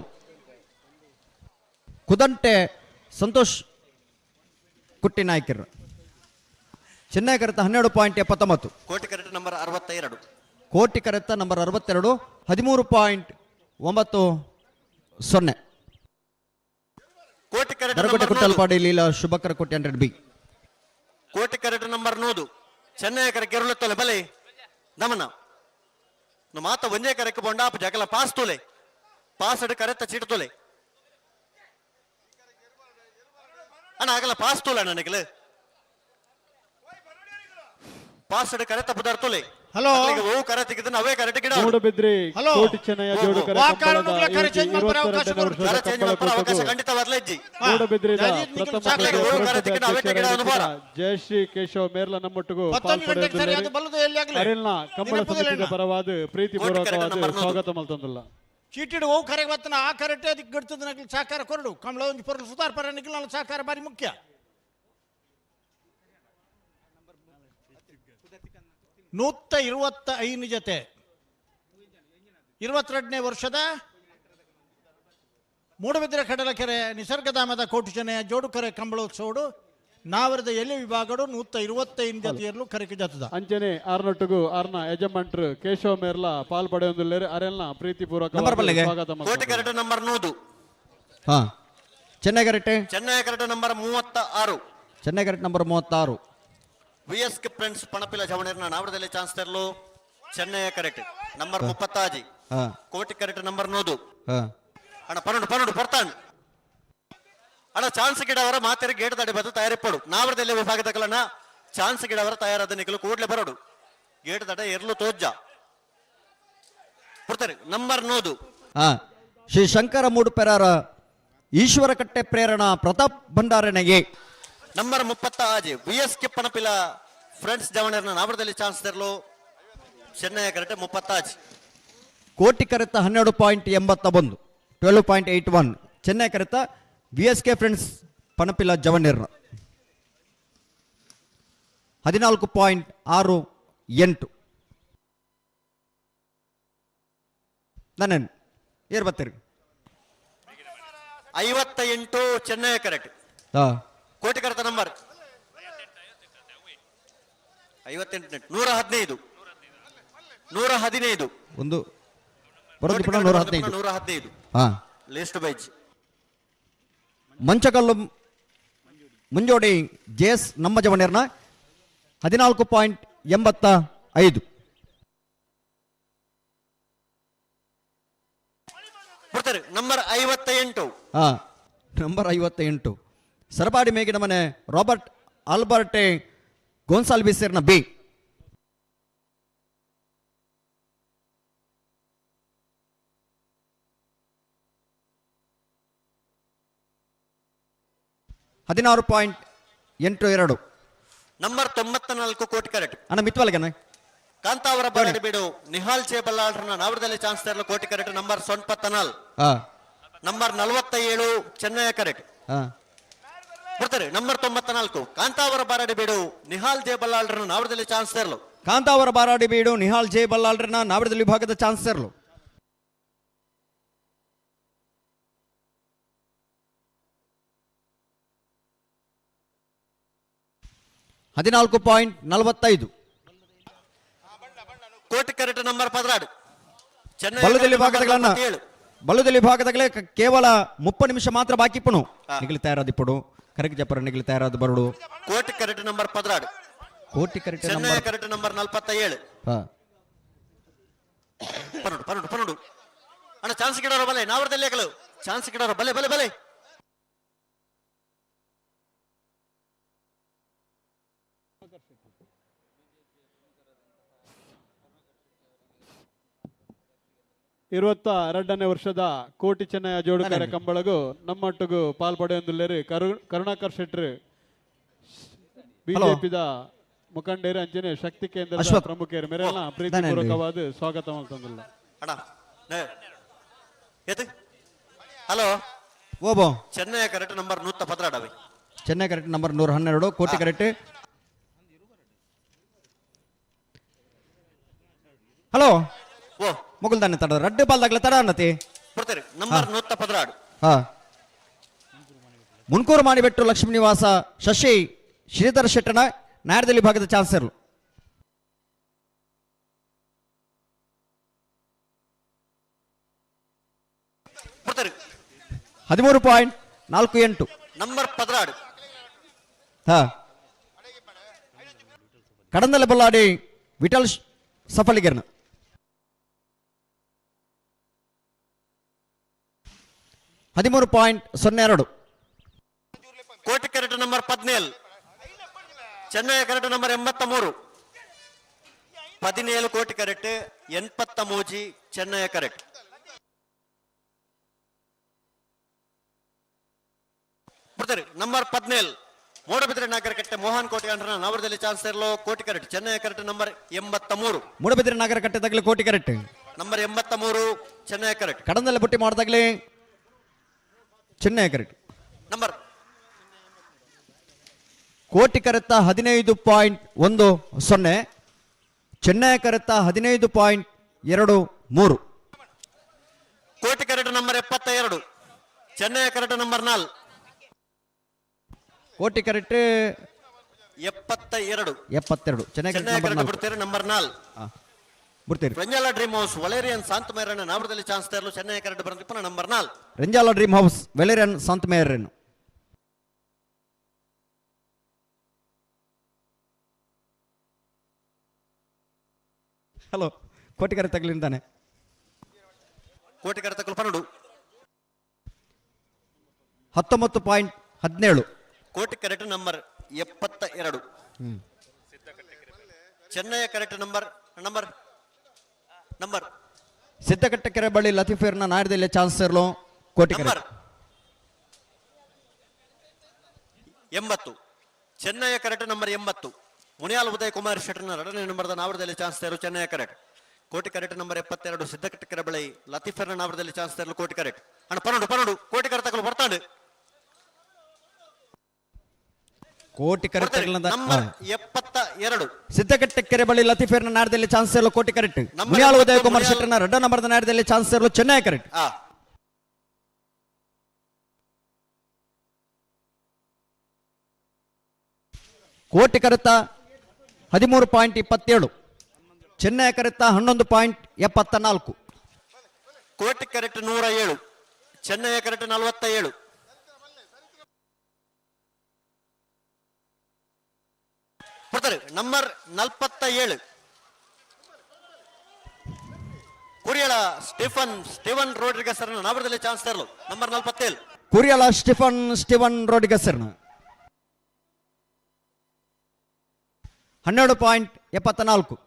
ಕುದಂಟೆ ಸಂತೋಷ್ ಕುಟ್ಟಿ ನಾಯ್ಕರ್ ಚೆನ್ನೈ ಕರೆತ 12.79 ಕೋಟಿ ಕರೆಟ್ ನಂಬರ್ 62 ಕೋಟಿ ಕರೆತ ನಂಬರ್ 62 13.90 ಕೋಟಿ ಕರೆಟ್ ದರಗುಡ್ಡೆ ಕುಟ್ಟಲ್ಪಾಡಿ ಲೀಲಾ ಶುಭಕರ ಕೋಟಿ 100 ಬಿ ಕೋಟಿ ಕರೆಟ್ ನಂಬರ್ 9 ಚೆನ್ನೈ ಕರೆ ಕೆರುಳತ್ತಲೆ ಬಲೆ ನಮನ ಮಾತ ಒಂದೇ ಕರೆಕ್ಕೆ ಬಂಡ ಜಗಲ ಪಾಸ್ ತೋಲೆ ಪಾಸ್ ಅಡ್ ಕರೆತ್ತ ಚೀಟ್ ತೋಲೆ ಅಣ್ಣ ಆಗಲ್ಲ ಪಾಸ್ ತೋಲೆ ನನಗೆ ಪಾಸ್ ಅಡ್ ಕರೆತ್ತ ಪುದಾರ್ ತೋಲೆ ಹಲೋ ಓ ಕರೆತ್ತ ಇದನ್ನ ಅವೇ ಕರೆಕ್ಟ್ ಗಿಡ ಮೂಡಬಿದ್ರಿ ಕೋಟಿ ಚೆನ್ನಯ್ಯ ಜೋಡುಕರ ಜಯಶ್ರೀ ಕೇಶವ್ ಮೇರ್ಲ ನಮ್ಮೊಟ್ಟಿಗೂ ಅರೆಲ್ನ ಕಂಬಳ ಸಮಿತಿಯ ಪರವಾದ ಪ್ರೀತಿಪೂರ್ವಕವಾದ ಸ್ವಾಗತ ಮಲ್ತೊಂದುಲ್ಲ ಚೀಟಿಡು ಓ ಕರೆಗೆ ಬತ್ತನ ಆ ಕರೆಕ್ಟೇ ಅದಕ್ಕೆ ಗಡ್ತದ ನಗಲಿ ಸಹಕಾರ ಕೊರಡು ಕಂಬಳ ಒಂದು ಪೊರಲು ಸುಧಾರ ಪರ ನಿಖಿಲ್ ನನ್ನ ಸಹಕಾರ ಬಾರಿ ಮುಖ್ಯ 125 ಜೊತೆ 22ನೇ ವರ್ಷದ ಮೂಡಬಿದ್ರೆ ಕಡಲಕೆರೆ ನಿಸರ್ಗಧಾಮದ ಕೋಟಿ ಚೆನ್ನಯ್ಯ ಜೋಡುಕರೆ ಕಂಬಳೋತ್ಸವಡು ನಾವರದ ಎಲೆ ವಿಭಾಗಡು 125 ಜೊತೆಯಲ್ಲೂ ಕರೆಕೆ ಜತದ ಅಂಚನೆ ಆರ್ನೊಟ್ಟಿಗೂ ಆರ್ನ ಯಜಮಾನ್ರು ಕೇಶವ ಮೇರ್ಲ ಪಾಲ್ಪಡೆಯೊಂದುಲ್ಲೇರು ಅರೆಲ್ನ ಪ್ರೀತಿಪೂರ್ವಕ ಸ್ವಾಗತ Koti correct number 9 Chennaya correct number 36 Chennaya correct number 36 VS K friends Panapila ಜವಣರ್ನ ನಾವಡದಲ್ಲಿ ಚಾನ್ಸ್ ತರಲು ಚೆನ್ನೈ ಕರೆಕ್ಟ್ ನಂಬರ್ 36 ಕೋಟಿ ಕರೆಕ್ಟ್ ನಂಬರ್ 9 ಅಣ್ಣ ಪನ್ನೊಂದು ಬರ್ತಾನೆ ಅಣ್ಣ ಚಾನ್ಸ್ ಗಿಡವರ ಮಾತೆರ ಗೇಟ್ ದಾಡಿ ಬದ್ದು ತಯಾರಿಪ್ಪಡು ನಾವರದಲ್ಲಿ ವಿಭಾಗದ ಕಲನ ಚಾನ್ಸ್ ಗಿಡವರ ತಯಾರಾದ ನಿಖಲು ಕೂಡಲೇ ಬರೋಡು ಗೇಟ್ ದಡ ಎರ್ಲು ತೋಜ್ಜ ಬರ್ತಾರೆ ನಂಬರ್ ನೋದು ಶ್ರೀ ಶಂಕರ ಮೂಡುಪೆರಾರ ಈಶ್ವರ ಕಟ್ಟೆ ಪ್ರೇರಣಾ ಪ್ರತಾಪ್ ಭಂಡಾರನೆಗೆ ನಂಬರ್ 30 ಆಜಿ VS ಕೆ ಪಣಪಿಲ ಫ್ರೆಂಡ್ಸ್ ಜವಣರ್ನ ನಾವರದಲ್ಲಿ ಚಾನ್ಸ್ ತೆರಲು ಚೆನ್ನೈ ಕರೆಕ್ಟ್ 30 ಆಜಿ ಕೋಟಿ ಕರೆತ 12.81 12.81 ಚೆನ್ನೈ ಕರೆತ VSK ಫ್ರೆಂಡ್ಸ್ ಪಣಪಿಲ ಜವಣರ್ನ 14.68 ನಾನು ಏರ್ ಬರ್ತೀರಿ 58 ಚೆನ್ನೈ ಕರೆಕ್ಟ್ ಕೋಟಿ ಕರೆತ ನಂಬರ್ 58 115 ಒಂದು ಬರೋದು ಪುನಃ 115 ಲಿಸ್ಟ್ ಬೈಜ್ ಮಂಚಕಲ್ಲು ಮುಂಜೋಡಿ JS ನಮ್ಮ ಜವಣರ್ನ 14.85 ಬರ್ತಾರೆ ನಂಬರ್ 58 ನಂಬರ್ 58 ಸರಬಾಡಿ ಮೇಗಿನ ಮನೆ ರಾಬರ್ಟ್ ಆಲ್ಬರ್ಟೆ ಗೋನ್ಸಾಲ್ವಿಸರ್ನ ಬಿ $16.82 ನಂಬರ್ 94 ಕೋಟಿ ಕರೆಕ್ಟ್ ಅಣ್ಣ ಮಿತ್ವಲ್ಗನ ಕಾಂತಾವರ ಬಾಡಿ ಬಿಡು ನಿಹಾಲ್ ಚೇ ಬಲ್ಲಾಳ್ರನ್ನ ನಾವರದಲ್ಲಿ ಚಾನ್ಸ್ ತೆರಲು Koti correct number 94 number 47 Chennai ಕರೆಕ್ಟ್ ಬರ್ತಾರೆ ನಂಬರ್ 94 ಕಾಂತಾವರ ಬಾರಾಡಿ ಬೀಡು ನಿಹಾಲ್ ಜೆ ಬಲ್ಲಾಳ್ರನ್ನ ನಾವರದಲ್ಲಿ ಚಾನ್ಸ್ ತೆರಲು ಕಾಂತಾವರ ಬಾರಾಡಿ ಬೀಡು ನಿಹಾಲ್ ಜೆ ಬಲ್ಲಾಳ್ರನ್ನ ನಾವರದಲ್ಲಿ ವಿಭಾಗದ ಚಾನ್ಸ್ ತೆರಲು $14.45 ಕೋಟಿ ಕರೆಕ್ಟ್ ನಂಬರ್ 16 ಚೆನ್ನೈ ಬಲ್ಲದಲ್ಲಿ ವಿಭಾಗದಗಳನ್ನ ಬಲ್ಲದಲ್ಲಿ ವಿಭಾಗದಗಳೇ ಕೇವಲ 30 ನಿಮಿಷ ಮಾತ್ರ ಬಾಕಿ ಪುಣು ನಿಗಲಿ ತಯಾರಾದಿಪ್ಪಡು ಕರೆಕ್ಟ್ ಜಪರ ನಿಗಲಿ ತಯಾರಾದ ಬರಡು ಕೋಟಿ ಕರೆಕ್ಟ್ ನಂಬರ್ 16 ಕೋಟಿ ಕರೆಕ್ಟ್ ಚೆನ್ನೈ ಕರೆಕ್ಟ್ ನಂಬರ್ 47 ಪನ್ನೊಂದು ಅಣ್ಣ ಚಾನ್ಸ್ ಗಿಡೋರು ಬಲೆ ನಾವರದಲ್ಲಿ ಚಾನ್ಸ್ ಗಿಡೋರು ಬಲೆ ಬಲೆ ಬಲೆ ಎರಡನೇ ವರ್ಷದ ಕೋಟಿ ಚೆನ್ನಯ ಜೋಡುಕರ ಕಂಬಳಗು ನಮ್ಮೊಟ್ಟಿಗೂ ಪಾಲ್ಪಡೆಯೊಂದುಲ್ಲೇರಿ ಕರುಣಾಕರ್ ಶೆಟ್ರು ಬಿಜೆಪಿದ ಮುಖಂಡರು ಅಂಚನೆ ಶಕ್ತಿ ಕೇಂದ್ರದ ಪ್ರಮುಖರು ಮೇರೆಲ್ಲ ಪ್ರೀತಿಪೂರ್ವಕವಾದ ಸ್ವಾಗತ ಮಾಡ್ತಂದಿಲ್ಲ ಹಲೋ ಓಬೋ Chennaya correct number 112 Chennaya correct number 112 Koti correct hello ಓ ಮುಗುಲ್ದಾನೆ ತಡ ರಡ್ಡು ಬಾಲ್ದಾಗ್ಲ ತಡ ಅನ್ನತಿ ಬರ್ತಾರೆ ನಂಬರ್ 116 ಮುನ್ಕೂರು ಮಾಡಿಬಿಟ್ಟು ಲಕ್ಷ್ಮೀ ನಿವಾಸ ಶಶಿ ಶ್ರೀಧರ್ ಶೆಟ್ಟನ ನ್ಯಾಯದಲ್ಲಿ ಭಾಗದ ಚಾನ್ಸರ್ ಬರ್ತಾರೆ 13.48 ನಂಬರ್ 16 ಕಡಂದಲೆ ಬಲ್ಲಾಡಿ ವಿಠಲ್ ಸಫಲಿಗರ್ನ 13.02 Koti correct number 17 Chennaya correct number 83 17 Koti ಕರೆಕ್ಟ್ 83 ಚೆನ್ನೈ ಕರೆಕ್ಟ್ ಬರ್ತಾರೆ ನಂಬರ್ 17 ಮೂಡಬಿದ್ರೆ ನಾಗರ ಕಟ್ಟೆ ಮೋಹನ್ ಕೋಟಿ ಅಂಡ್ರನ ನವರದಲ್ಲಿ ಚಾನ್ಸ್ ಇರಲು Koti correct Chennai correct number 83 Moodabidri Nagara Katte ತಗಲಿ ಕೋಟಿ ಕರೆಕ್ಟ್ ನಂಬರ್ 83 ಚೆನ್ನೈ ಕರೆಕ್ಟ್ ಕಡಂದಲೆ ಬುಟ್ಟಿ ಮಾಡ್ದಾಗ್ಲಿ ಚೆನ್ನೈ ಕರೆಕ್ಟ್ ನಂಬರ್ ಕೋಟಿ ಕರೆತ್ತ 15.10 ಚೆನ್ನೈ ಕರೆತ್ತ 15.23 Koti correct number 72 Chennaya correct number 4 Koti ಕರೆಕ್ಟ್ 72 ಚೆನ್ನೈ ಕರೆಕ್ಟ್ ಬಿಡ್ತಾರೆ ನಂಬರ್ 4 ಬಿಡ್ತೀರಿ ರಂಜಾಲ ಡ್ರೀಮ್ ಹೌಸ್ ವಲೇರಿಯನ್ ಶಾಂತಮೇರನ ನಾವರದಲ್ಲಿ ಚಾನ್ಸ್ ತೆರಲು ಚೆನ್ನೈ ಕರೆಕ್ಟ್ ಬರಂತಿಪ್ಪ number 4 Ranjala dream house Valerian ಶಾಂತಮೇರನ್ ಹಲೋ ಕೋಟಿ ಕರೆ ತಗಲಿಂದಾನೆ ಕೋಟಿ ಕರೆ ತಗಲು ಪನ್ನಡು 19.17 ಕೋಟಿ ಕರೆಕ್ಟ್ ನಂಬರ್ 72 ಚೆನ್ನೈಯ ಕರೆಕ್ಟ್ ನಂಬರ್ ನಂಬರ್ ನಂಬರ್ ಸಿದ್ದಕಟ್ಟಕೆರೆ ಬಳಿ ಲತೀಫರ್ನ ನಾಯರ್ದಲ್ಲಿ ಚಾನ್ಸ್ ಇರಲು ಕೋಟಿ ನಂಬರ್ 80 ಚೆನ್ನೈಯ ಕರೆಕ್ಟ್ ನಂಬರ್ 80 ಮುನಿಯಾಲ್ ಉದಯ್ ಕುಮಾರ್ ಶೆಟ್ಟರ್ನ 2ನೇ ನಂಬರ್ದ ನಾವರದಲ್ಲಿ ಚಾನ್ಸ್ ತೇರು ಚೆನ್ನೈಯ ಕರೆಕ್ಟ್ ಕೋಟಿ ಕರೆಕ್ಟ್ ನಂಬರ್ 72 ಸಿದ್ದಕಟ್ಟಕೆರೆ ಬಳಿ ಲತೀಫರ್ನ ನಾವರದಲ್ಲಿ ಚಾನ್ಸ್ ತೇರಲು ಕೋಟಿ ಕರೆಕ್ಟ್ ಅಣ್ಣ ಪನ್ನೊಂದು ಕೋಟಿ ಕರೆಕ್ಟ್ ತಗೊಳ್ಳು ಬರ್ತಾಂಡು ಕೋಟಿ ಕರೆಕ್ಟ್ ನಂಬರ್ 72 ಸಿದ್ದಕಟ್ಟಕೆರೆ ಬಳಿ ಲತೀಫರ್ನ ನಾಯರ್ದಲ್ಲಿ ಚಾನ್ಸ್ ಇರಲು ಕೋಟಿ ಕರೆಕ್ಟ್ ಮುನಿಯಾಲ್ ಉದಯ್ ಕುಮಾರ್ ಶೆಟ್ಟರ್ನ 2ನೇ ನಂಬರ್ದ ನಾಯರ್ದಲ್ಲಿ ಚಾನ್ಸ್ ಇರಲು ಚೆನ್ನೈ ಕರೆಕ್ಟ್ ಕೋಟಿ ಕರೆತ 13.27 ಚೆನ್ನೈ ಕರೆತ 11.74 ಕೋಟಿ ಕರೆಕ್ಟ್ 107 ಚೆನ್ನೈಯ ಕರೆಕ್ಟ್ 47 ಬರ್ತಾರೆ ನಂಬರ್ 47 ಕುರಿಯಳ ಸ್ಟೀವನ್ ರೋಡ್ರಿಗಸ್ ನಾವರದಲ್ಲಿ ಚಾನ್ಸ್ ತರಲು ನಂಬರ್ 47 ಕುರಿಯಲ ಸ್ಟೀವನ್ ರೋಡ್ರಿಗಸ್ 12.74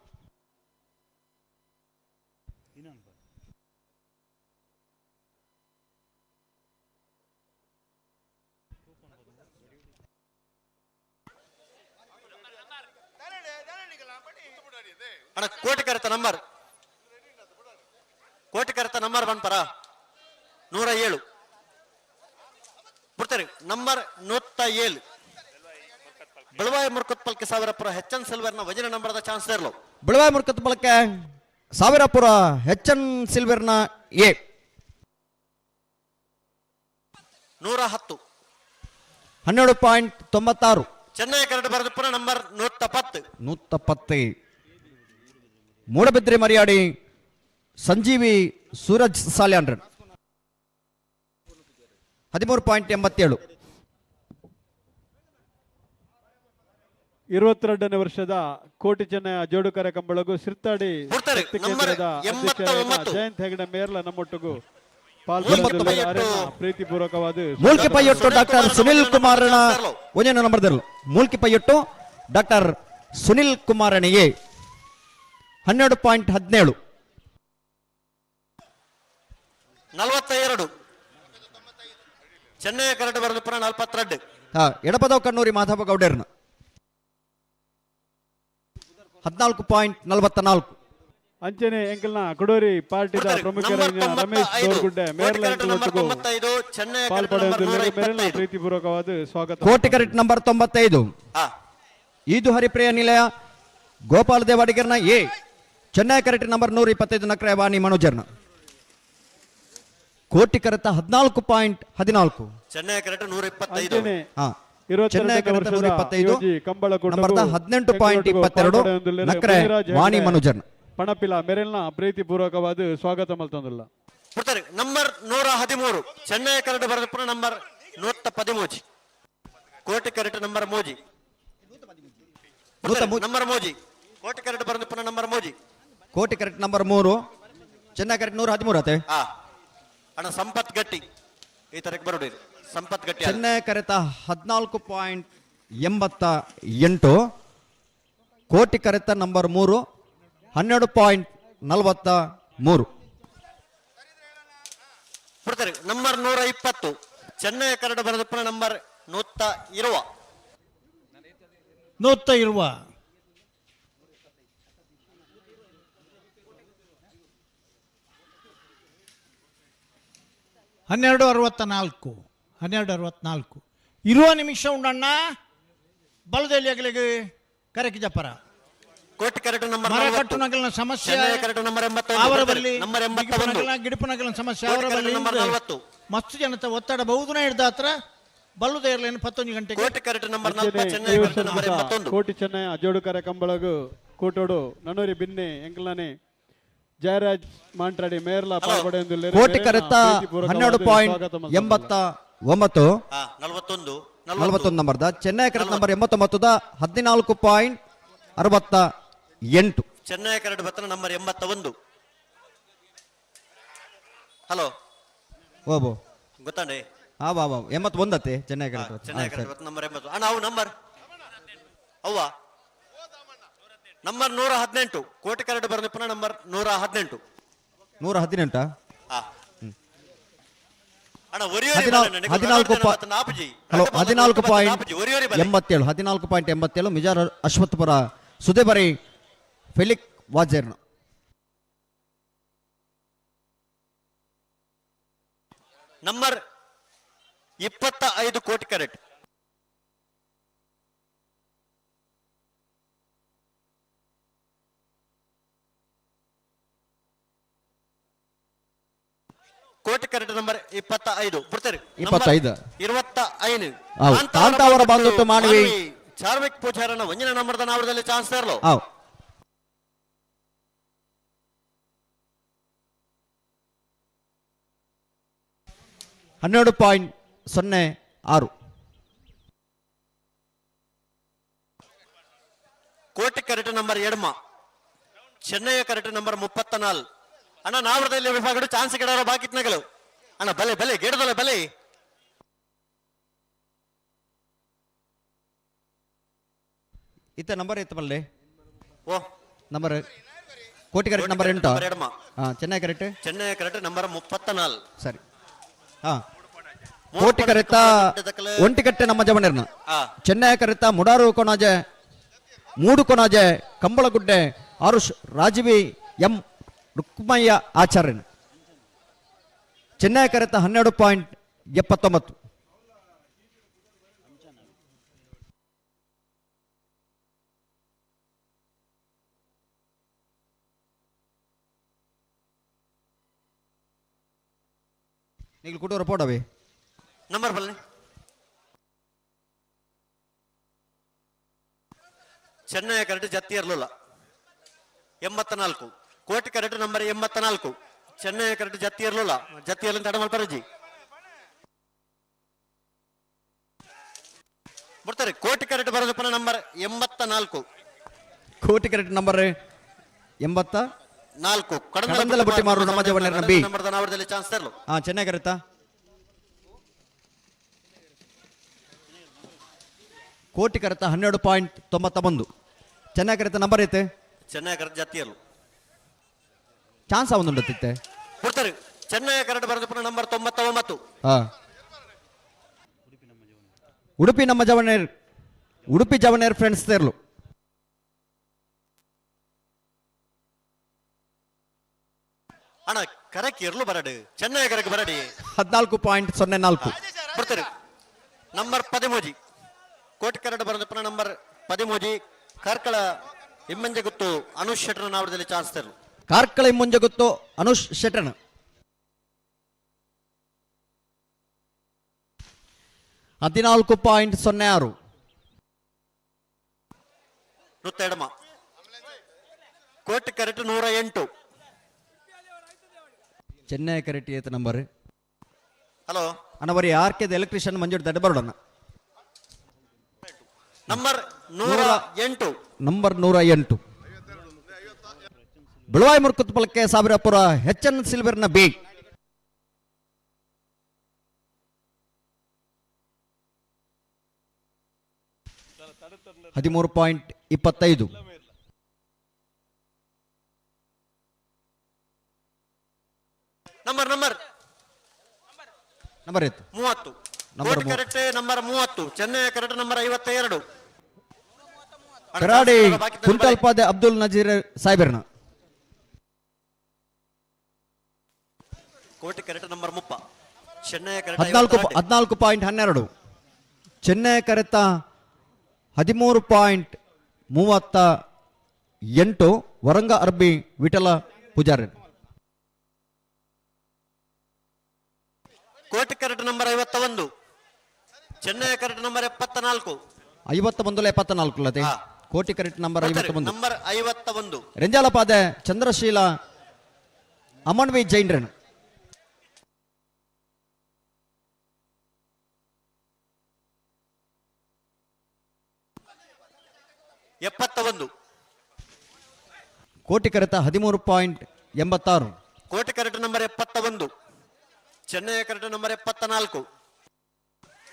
ಅಣ್ಣ ಕೋಟಿ ಕರೆತ ನಂಬರ್ ಬಂದ್ಪರ 107 ಬರ್ತಾರೆ ನಂಬರ್ 107 ಬೆಳವಾಯಿ ಮುರ್ಕತ್ಪಲ್ಕೆ ಸಾವಿರಪುರ HN ಸಿಲ್ವರ್ನ ವಜನ ನಂಬರ್ದ ಚಾನ್ಸ್ ಇರಲು ಬೆಳವಾಯಿ ಮುರ್ಕತ್ಪಲ್ಕೆ ಸಾವಿರಪುರ HN ಸಿಲ್ವರ್ನ ಎ 110 12.96 ಚೆನ್ನೈ ಕರೆಕ್ಟ್ ಬರೆದಪುರ ನಂಬರ್ 110 ಮೂಡಬಿದ್ರೆ ಮರಿಯಾಡಿ ಸಂಜೀವಿ ಸೂರಜ್ ಸಾಲ್ಯಾನ್ರನ್ 13.87 22ನೇ ವರ್ಷದ ಕೋಟಿ ಚೆನ್ನಯ ಜೋಡುಕರೆ ಕಂಬಳಗು ಸಿರ್ತಾಡಿ ಕೇಂದ್ರದ ಅಧ್ಯಕ್ಷರಾದ ಜಯಂತ್ ಹೆಗಡೆ ಮೇರ್ಲ ನಮ್ಮೊಟ್ಟಿಗೂ ಪ್ರೀತಿಪೂರ್ವಕವಾದ ಮೂಲ್ಕಿ ಪೈಯೊಟ್ಟು ಡಾಕ್ಟರ್ ಸುನಿಲ್ ಕುಮಾರಣ ಒಂದನೇ ನಂಬರ್ದಲ್ಲ ಮೂಲ್ಕಿ ಪೈಯೊಟ್ಟು ಡಾಕ್ಟರ್ ಸುನಿಲ್ ಕುಮಾರಣಿಗೆ 12.17 42 ಚೆನ್ನೈ ಕರೆಕ್ಟ್ ಬರೆದಪುರ 42 ಎಡಪದವ ಕಣ್ಣೂರಿ ಮಾಧವ ಗೌಡರ್ನ 14.44 ಅಂಚನೆ ಎಂಕಲ್ನ ಕಡೋರಿ ಪಾರ್ಟಿದ ಪ್ರಮುಖರಾದ ರಮೇಶ್ ದೋರ್ಗುಡ್ಡೆ ಮೇರ್ಲ ಎಂಕಲೊಟ್ಟಿಗೂ ಪಾಲ್ಪಡೆಯುವುದರಿಂದ ಪ್ರೀತಿಪೂರ್ವಕವಾದ ಸ್ವಾಗತ. ಕೋಟಿ ಕರೆಕ್ಟ್ ನಂಬರ್ 95 ಈದು ಹರಿಪ್ರಿಯ ನಿಲಯ ಗೋಪಾಲ ದೇವಾಡಿಗರ್ನ ಎ ಚೆನ್ನೈ ಕರೆಕ್ಟ್ ನಂಬರ್ 125 ನಕ್ರೆ ವಾಣಿ ಮನೋಜರ್ನ ಕೋಟಿ ಕರೆತ 14.14 ಚೆನ್ನೈ ಕರೆಕ್ಟ್ 125 ಚೆನ್ನೈ ಕರೆಕ್ಟ್ 125 ನಂಬರ್ದ 18.22 ನಕ್ರೆ ವಾಣಿ ಮನೋಜರ್ನ ಪಣಪಿಲ ಮೆರೆಲ್ನ ಪ್ರೀತಿಪೂರ್ವಕವಾದ ಸ್ವಾಗತ ಮಲ್ತೊಂದಿಲ್ಲ. ನಂಬರ್ 113 ಚೆನ್ನೈ ಕರೆಕ್ಟ್ ಬರೆದಪುರ ನಂಬರ್ 113 ಕೋಟಿ ಕರೆಕ್ಟ್ ನಂಬರ್ ಮೋಜಿ ನಂಬರ್ ಮೋಜಿ ಕೋಟಿ ಕರೆಕ್ಟ್ ಬರೆದಪುರ ನಂಬರ್ ಮೋಜಿ ಕೋಟಿ ಕರೆಕ್ಟ್ ನಂಬರ್ 3 ಚೆನ್ನೈ ಕರೆಕ್ಟ್ 113 ಅತೆ ಅಣ್ಣ ಸಂಪತ್ ಗಟ್ಟಿ ಈ ತರಕ್ಕೆ ಬರೋಡಿ ಸಂಪತ್ ಗಟ್ಟಿ ಚೆನ್ನೈ ಕರೆತ 14.88 ಕೋಟಿ ಕರೆತ ನಂಬರ್ 3 12.43 ಬರ್ತಾರೆ ನಂಬರ್ 120 ಚೆನ್ನೈ ಕರೆಕ್ಟ್ ಬರೆದಪುರ ನಂಬರ್ 120 1264 ಇರುವ ನಿಮಿಷ ಉಂಡಣ್ಣ ಬಲದಲ್ಲಿ ಅಗಲಿಗೆ ಕರೆಕಿ ಜಪ್ಪರ ಕೋಟಿ ಕರೆಕ್ಟ್ ನಂಬರ್ ಮರಕಟ್ಟುನಗಲಿನ ಸಮಸ್ಯೆ ಕರೆಕ್ಟ್ ನಂಬರ್ 81 ಅವರಲ್ಲಿ ನಂಬರ್ 81 ಗಿಡಪನಗಲಿನ ಸಮಸ್ಯೆ ಅವರಲ್ಲಿ ನಂಬರ್ 40 ಮಸ್ತ್ ಜನತೆ ಒತ್ತಡ ಬಹುದಿನ ಹಿಡ್ದ ಹತ್ರ ಬಲ್ಲುದ ಇರಲೇನು 11 ಗಂಟೆಗೆ ಕೋಟಿ correct number 40 Chennai correct number 81 ಕೋಟಿ ಚೆನ್ನೈ ಜೋಡುಕರೆ ಕಂಬಳಗು ಕೂಟೋಡು ನನ್ನೂರಿ ಬಿನ್ನೆ ಎಂಕಲನೆ ಜಯರಾಜ್ ಮಾಂಟ್ರಾಡಿ ಮೇರ್ಲ ಪಾಲ್ಪಡೆಯುವುದಿಲ್ಲ. ಕೋಟಿ ಕರೆತ 12.89 41 ನಂಬರ್ದ ಚೆನ್ನೈ ಕರೆಕ್ಟ್ ನಂಬರ್ 89 14.68 ಚೆನ್ನೈ ಕರೆಕ್ಟ್ ಬರ್ತನ ನಂಬರ್ 81 ಹಲೋ ಓಬೋ ಗೊತ್ತಾಂಡೆ ಬಾ 81 ಅತೆ ಚೆನ್ನೈ ಕರೆಕ್ಟ್ ಚೆನ್ನೈ ಕರೆಕ್ಟ್ ನಂಬರ್ 80 ಅಣ್ಣ ಅವು ನಂಬರ್ ಅವ್ವ ನಂಬರ್ 118 ಕೋಟಿ ಕರಡು ಬರೆದ ಪುನಃ ನಂಬರ್ 118. 118 ಅಣ್ಣ ಒರಿಯೋರಿ 14.87 ಮಿಜಾರ್ ಅಶ್ವತ್ಥಪುರ ಸುದೇಬರಿ ಫೆಲಿಕ್ ವಾಜೇರ್ನ. ನಂಬರ್ 25 ಕೋಟಿ ಕ್ಯಾರೆಟ್. ಕೋಟಿ ಕ್ಯಾರೆಟ್ ನಂಬರ್ 25 ಬಿಡ್ತಾರೆ. 25 ಕಾಂತಾವರ ಬಂದುಟ್ಟು ಮಾನವಿ ಚಾರ್ವಿಕ್ ಪೂಜಾರನ ಒಂಜಿನ ನಂಬರ್ದ ನಾವರದಲ್ಲಿ ಚಾನ್ಸ್ ತರಲು. 12.06 ಕೋಟಿ ಕ್ಯಾರೆಟ್ ನಂಬರ್ 2 ಚೆನ್ನೈ ಕ್ಯಾರೆಟ್ ನಂಬರ್ 34. ಅಣ್ಣ ನಾವರದಲ್ಲಿ ವಿಭಾಗಗಳು ಚಾನ್ಸ್ ಗಿಡರ ಬಾಕಿತ್ನಗಳು. ಅಣ್ಣ ಬಲೆ ಬಲೆ ಗಿಡದಲ್ಲ ಬಲೆ. ಇತ್ತ ನಂಬರ್ ಇತ್ತು ಬಲ್ಲೆ. ಓ ನಂಬರ್ ಕೋಟಿ ಕ್ಯಾರೆಟ್ ನಂಬರ್ 8 ಚೆನ್ನೈ ಕ್ಯಾರೆಟ್ ನಂಬರ್ 34 ಸರಿ. ಕೋಟಿ ಕರೆತ ಒಂಟಿಕಟ್ಟೆ ನಮ್ಮ ಜವಣರ್ನ ಚೆನ್ನೈ ಕರೆತ ಮುಡಾರು ಕೊನಾಜೆ 3 ಕೊನಾಜೆ ಕಂಬಳಗುಡ್ಡೆ ಆರುಷ್ ರಾಜೀವಿ ಎಂ ರುಕ್ಮಯ್ಯ ಆಚಾರ್ಯನ್. ಚೆನ್ನೈ ಕರೆತ 12.79. ನೀವು ಕೊಟ್ಟು ರಿಪೋರ್ಟ್ ಅವೇ ನಂಬರ್ ಬಲ್ಲೆ. ಚೆನ್ನೈ ಕರೆಕ್ಟ್ ಜತ್ತಿ ಇರಲಿಲ್ಲ 84 ಕೋಟಿ correct number 84 Chennai correct Jatti ಇರಲಿಲ್ಲ ಜತ್ತಿ ಇರಲಿ ತಡ ಮಲ್ಪರಜಿ ಬಿಡ್ತಾರೆ. ಕೋಟಿ ಕರೆಕ್ಟ್ ಬರೋದಪ್ಪ ನಂಬರ್ 84 ಕೋಟಿ ಕರೆಕ್ಟ್ ನಂಬರ್ 84 ಕಡಂದಲ ಬುಟ್ಟಿ ಮಾರು ನಮ್ಮ ಜವಣರ್ನ ಬಿ ನಂಬರ್ದ ನಾವರದಲ್ಲಿ ಚಾನ್ಸ್ ತರಲು. ಚೆನ್ನೈ ಕರೆತ ಕೋಟಿ ಕರೆತ 12.91 ಚೆನ್ನೈ ಕರೆತ ನಂಬರ್ ಐತೆ ಚೆನ್ನೈ ಕರೆಕ್ಟ್ ಜತ್ತಿ ಇರಲು ಚಾನ್ಸ್ ಅವನುಂಡತ್ತಿತ್ತೆ ಬಿಡ್ತಾರೆ. ಚೆನ್ನೈ ಕರೆಕ್ಟ್ ಬರೋದಪ್ಪ ನಂಬರ್ 99 ಉಡುಪಿ ನಮ್ಮ ಜವಣೇರ್ ಉಡುಪಿ ಜವಣೇರ್ ಫ್ರೆಂಡ್ಸ್ ತೇರ್ಲು. ಅಣ್ಣ ಕರೆಕ್ಟ್ ಇರ್ಲು ಬರಡಿ ಚೆನ್ನೈ ಕರೆಕ್ಟ್ ಬರಡಿ 14.04 ಬಿಡ್ತಾರೆ. ನಂಬರ್ 13 ಕೋಟಿ ಕರೆಕ್ಟ್ ಬರೋದಪ್ಪ ನಂಬರ್ 13 ಕಾರ್ಕಳ ಇಮ್ಮಂಜೆ ಗುತ್ತು ಅನುಷ್ ಶೆಟ್ಟರ್ ನಾವರದಲ್ಲಿ ಚಾನ್ಸ್ ತರಲು. ಕಾರ್ಕಳ ಮುಂಜೆ ಗೊತ್ತು ಅನುಷ್ ಶೆಟ್ಟರ್ 14.06 ನೃತ್ಯಡಮ ಕೋಟಿ ಕರೆಕ್ಟ್ 108 ಚೆನ್ನೈ ಕರೆಕ್ಟ್ ಏತ ನಂಬರ್. ಹಲೋ ಅಣ್ಣವರಿ ಆರ್ಕೆದ ಎಲೆಕ್ಟ್ರಿಷಿಯನ್ ಮಂಜೂರ್ ದಡ್ಡ ಬರೋಣ number 108 number 108 ಬಿಳವಾಯಿ ಮುರ್ಕುತ್ಪಲಕ್ಕೆ ಸಾವಿರಪುರ HN ಸಿಲ್ವರ್ನ B 13.25 number ಇತ್ತು 30 Koti correct number 30 Chennaya correct number 52 Karadi ಕುಂಟಲ್ಪಾದೆ ಅಬ್ದುಲ್ ನಜೀರ್ ಸಾಹೇಬರ್ನ ಕೋಟಿ ಕರೆಕ್ಟ್ ನಂಬರ್ 30 ಚೆನ್ನೈ ಕರೆಕ್ಟ್ 14.12 ಚೆನ್ನೈ ಕರೆತ 13.38 ವರಂಗ ಅರ್ಬಿ ವಿಠಲ ಪೂಜಾರಿ. Koti correct number 51 Chennaya correct number 74 51 ಲತೆ ಕೋಟಿ ಕರೆಕ್ಟ್ ನಂಬರ್ 51 ನಂಬರ್ 51 ರೆಂಜಾಲಪಾದೆ ಚಂದ್ರಶೀಲ ಅಮನ್ವಿ ಜೈನ್ರನ್ 71 ಕೋಟಿ ಕರೆತ 13.86 Koti correct number 71 Chennaya correct number 74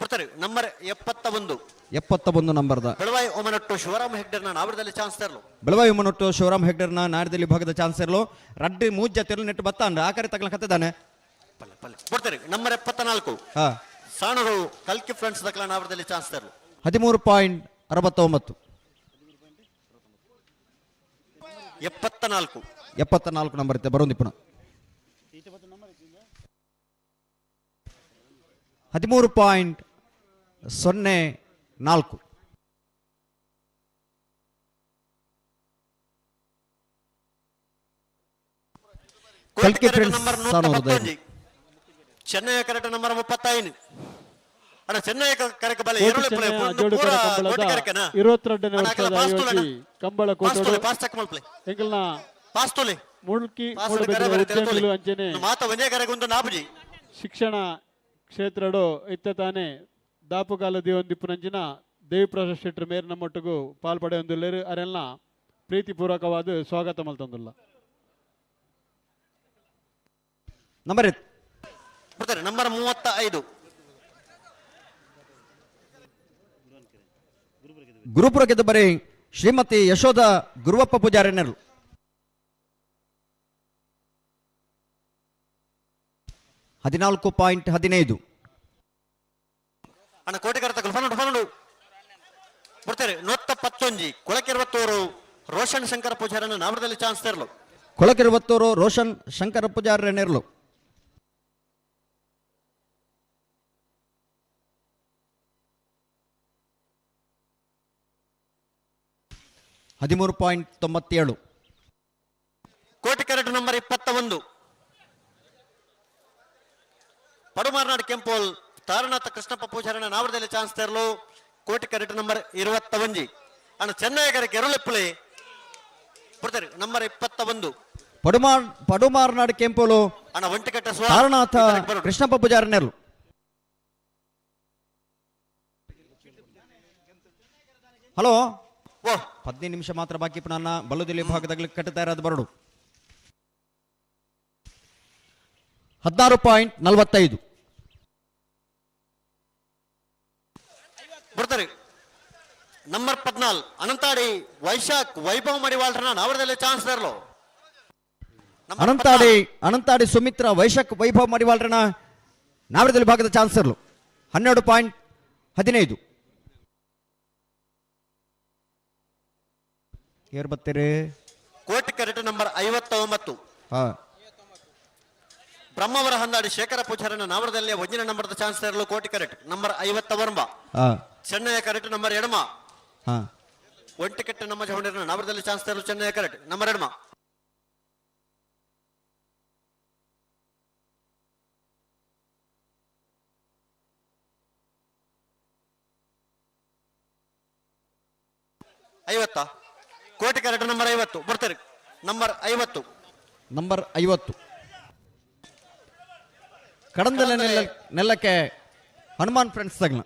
ಬರ್ತಾರೆ ನಂಬರ್ 71 71 ನಂಬರ್ದ ಬೆಳವಾಯಿ ಒಮನೊಟ್ಟು ಶಿವರಾಮ್ ಹೆಗ್ಡೆರ್ನ ನಾವರದಲ್ಲಿ ಚಾನ್ಸ್ ತರಲು ಬೆಳವಾಯಿ ಒಮನೊಟ್ಟು ಶಿವರಾಮ್ ಹೆಗ್ಡೆರ್ನ ನಾಡದಲ್ಲಿ ಭಾಗದ ಚಾನ್ಸ್ ಇರಲು ರಡ್ಡಿ ಮೂಜ್ಜ ತಿರುಳು ನೆಟ್ಟು ಬತ್ತಾಂಡ್ರೆ ಆಕರೆ ತಗಲ ಕತ್ತಿದ್ದಾನೆ ಬರ್ತಾರೆ ನಂಬರ್ 74 ಹಾ ಸಾಣರು ಕಲ್ಕಿ ಫ್ರೆಂಡ್ಸ್ ದಕ್ಕಲ ನಾವರದಲ್ಲಿ ಚಾನ್ಸ್ ತರಲು 13.69 74 ನಂಬರ್ ಇತ್ತೆ ಬರೋಂದಿಪ್ಪಣ 13.04 ಕಲ್ಕಿ ಫ್ರೆಂಡ್ಸ್ ಚೆನ್ನೈ ಕರೆಕ್ಟ್ ನಂಬರ್ 35 ಅಣ್ಣ ಚೆನ್ನೈ ಕರೆಕ್ಟ್ ಬಲ ಕಂಬಳ ಕೋಟೋಡು ಎಂಕಲ್ನ ಪಾಸ್ತೋಲೆ ಮುಳ್ಕಿ ಮೂಡಬಿದ್ರೆ ಅಂಚನೆ ಮಾತ ಒಂದೇ ಕರೆಗೊಂದು ನಾಪುಜಿ ಶಿಕ್ಷಣ ಕ್ಷೇತ್ರಡು ಇತ್ತ ತಾನೇ ದಾಪುಗಾಲದಿ ಒಂದಿಪ್ಪುನಂಚಿನ ದೇವಿ ಪ್ರಸಾದ್ ಶೆಟ್ಟರ್ ಮೇರ್ ನಮ್ಮೊಟ್ಟಿಗೂ ಪಾಲ್ಪಡೆ ಒಂದಿಲ್ಲೇರು ಅರೆಲ್ಲ ಪ್ರೀತಿಪೂರ್ವಕವಾದ ಸ್ವಾಗತ ಮಲ್ತಂದುಲ್ಲ ನಂಬರ್ ಬರ್ತಾರೆ ನಂಬರ್ 35 ಗುರುಪುರ ಗೆದ್ದ ಬರೀ ಶ್ರೀಮತಿ ಯಶೋಧ ಗುರುವಪ್ಪ ಪೂಜಾರಿನರು 14.15 ಅಣ್ಣ ಕೋಟೆಗಾರ ತಗೊಳ್ಳು ಬರ್ತಾರೆ 111 ಕೊಳಕೆರವತ್ತೂರು ರೋಷನ್ ಶಂಕರ ಪೂಜಾರನ ನಾಮದಲ್ಲಿ ಚಾನ್ಸ್ ತರಲು ಕೊಳಕೆರವತ್ತೂರು ರೋಷನ್ ಶಂಕರ ಪೂಜಾರನೆರಲು 13.97 ಕೋಟಿ ಕರೆಕ್ಟ್ ನಂಬರ್ 21 ಪಡುಮಾರ್ನಾಡು ಕೆಂಪೋಲ್ ತಾರನಾಥ ಕೃಷ್ಣಪ್ಪ ಪೂಜಾರನ ನಾವರದಲ್ಲಿ ಚಾನ್ಸ್ ತರಲು ಕೋಟಿ ಕರೆಕ್ಟ್ ನಂಬರ್ 21 ಅಣ್ಣ ಚೆನ್ನೈ ಕರೆಕ್ಟ್ ಎರಳೆಪ್ಪುಳೆ ಬರ್ತಾರೆ ನಂಬರ್ 21 ಪಡುಮಾರ್ನಾಡು ಕೆಂಪೋಲು ಅಣ್ಣ ಒಂಟಿಕಟ್ಟ ತಾರನಾಥ ಕೃಷ್ಣಪ್ಪ ಪೂಜಾರನೆರಲು ಹಲೋ 15 ನಿಮಿಷ ಮಾತ್ರ ಬಾಕಿ ನನ್ನ ಬಲ್ಲುದಿಲ್ಲಿ ಭಾಗದಲ್ಲಿ ಕಟ್ಟುತ್ತಾ ಇರೋದು ಬರಡು 16.45 ಬರ್ತಾರೆ ನಂಬರ್ 14 ಅನಂತಾಡಿ ವೈಶಾಖ್ ವೈಭವ್ ಮಡಿವಾಳ್ರನ ನಾವರದಲ್ಲಿ ಚಾನ್ಸ್ ತರಲು ಅನಂತಾಡಿ ಸುಮಿತ್ರ ವೈಶಾಖ್ ವೈಭವ್ ಮಡಿವಾಳ್ರನ ನಾವರದಲ್ಲಿ ಭಾಗದ ಚಾನ್ಸ್ ತರಲು 12.15 ಏರ್ ಬತ್ತೀರಿ ಕೋಟಿ ಕರೆಕ್ಟ್ ನಂಬರ್ 59 ಬ್ರಹ್ಮವರ ಹಂದಾಡಿ ಶೇಖರ ಪೂಜಾರನ ನಾವರದಲ್ಲಿ ಒಂಜಿನ ನಂಬರ್ದ ಚಾನ್ಸ್ ತರಲು ಕೋಟಿ correct number 51 Chennaya correct number 2 ಒಂಟಿಕೆಟ್ಟ ನಮ್ಮ ಜವಣಿರನ ನಾವರದಲ್ಲಿ ಚಾನ್ಸ್ ತರಲು Chennaya correct number 2 50 Koti correct number 50 ಬರ್ತಾರೆ ನಂಬರ್ 50 ಕಡಂದಲೆ ನೆಲ್ಲಕ್ಕೆ ಹನುಮಾನ್ ಫ್ರೆಂಡ್ಸ್ ತಗ್ಲ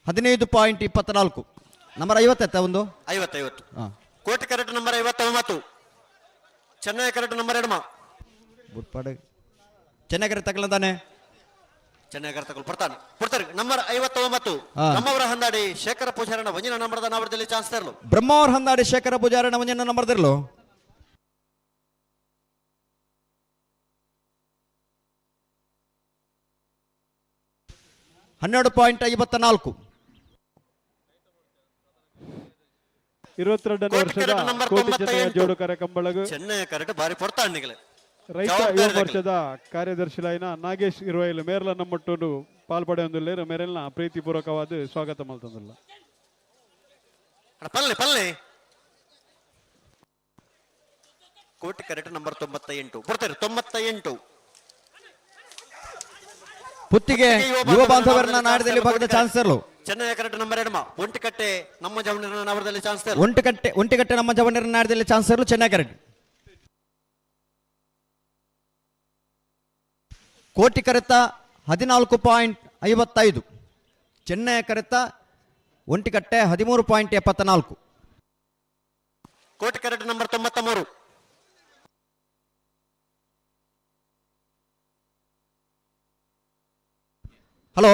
15.24 ನಂಬರ್ 50 ಒಂದು 50 Koti correct number 59 Chennaya correct number 2 ಬುಟ್ಪಾಡೆ ಚೆನ್ನೈ ಕರೆಕ್ಟ್ ತಗಲಂತಾನೆ ಚೆನ್ನೈ ಕರೆಕ್ಟ್ ತಗೊಳ್ಳಿ ಬರ್ತಾರೆ ನಂಬರ್ 59 ಬ್ರಹ್ಮವರ ಹಂದಾಡಿ ಶೇಖರ ಪೂಜಾರನ ಒಂಜಿನ ನಂಬರ್ದ ನಾವರದಲ್ಲಿ ಚಾನ್ಸ್ ತರಲು ಬ್ರಹ್ಮವರ ಹಂದಾಡಿ ಶೇಖರ ಪೂಜಾರನ ಒಂಜಿನ ನಂಬರ್ ತರಲು 12.54 22ನೇ ವರ್ಷದ ಕೋಟಿ ಚೆನ್ನೈ ಜೋಡುಕರ ಕಂಬಳಗು ಚೆನ್ನೈ ಕರೆಕ್ಟ್ ಬಾರಿ ಪೊರ್ತಾಂಡಿಗಲೆ ರೈತ ಯುವ ವರ್ಷದ ಕಾರ್ಯದರ್ಶಿಲಾಯಿನ ನಾಗೇಶ್ ಇರುವೈಲು ಮೇರ್ಲ ನಮ್ಮೊಟ್ಟು ಪಾಲ್ಪಡೆ ಒಂದಿಲ್ಲೇರು ಮೇರೆಲ್ನ ಪ್ರೀತಿಪೂರ್ವಕವಾದ ಸ್ವಾಗತ ಮಲ್ತಂದಿಲ್ಲ ಪಲ್ಲೆ ಕೋಟಿ ಕರೆಕ್ಟ್ ನಂಬರ್ 98 ಬರ್ತಾರೆ 98 ಪುತ್ತಿಗೆ ಯುವ ಬಾಂಧವರನ್ನ ನಾಡದಲ್ಲಿ ಭಾಗದ ಚಾನ್ಸ್ ತರಲು ಚೆನ್ನೈ ಕರೆಕ್ಟ್ ನಂಬರ್ 2 ಒಂಟಿಕಟ್ಟೆ ನಮ್ಮ ಜವಣಿರನ ನಾವರದಲ್ಲಿ ಚಾನ್ಸ್ ತರಲು ಒಂಟಿಕಟ್ಟೆ ನಮ್ಮ ಜವಣಿರನ ನಾಡದಲ್ಲಿ ಚಾನ್ಸ್ ತರಲು ಚೆನ್ನೈ ಕರೆಕ್ಟ್ ಕೋಟಿ ಕರೆತ 14.55 ಚೆನ್ನೈ ಕರೆತ ಒಂಟಿಕಟ್ಟೆ 13.74 ಕೋಟಿ ಕ್ಯಾರೆಟ್ ನಂಬರ್ 93. ಹಲೋ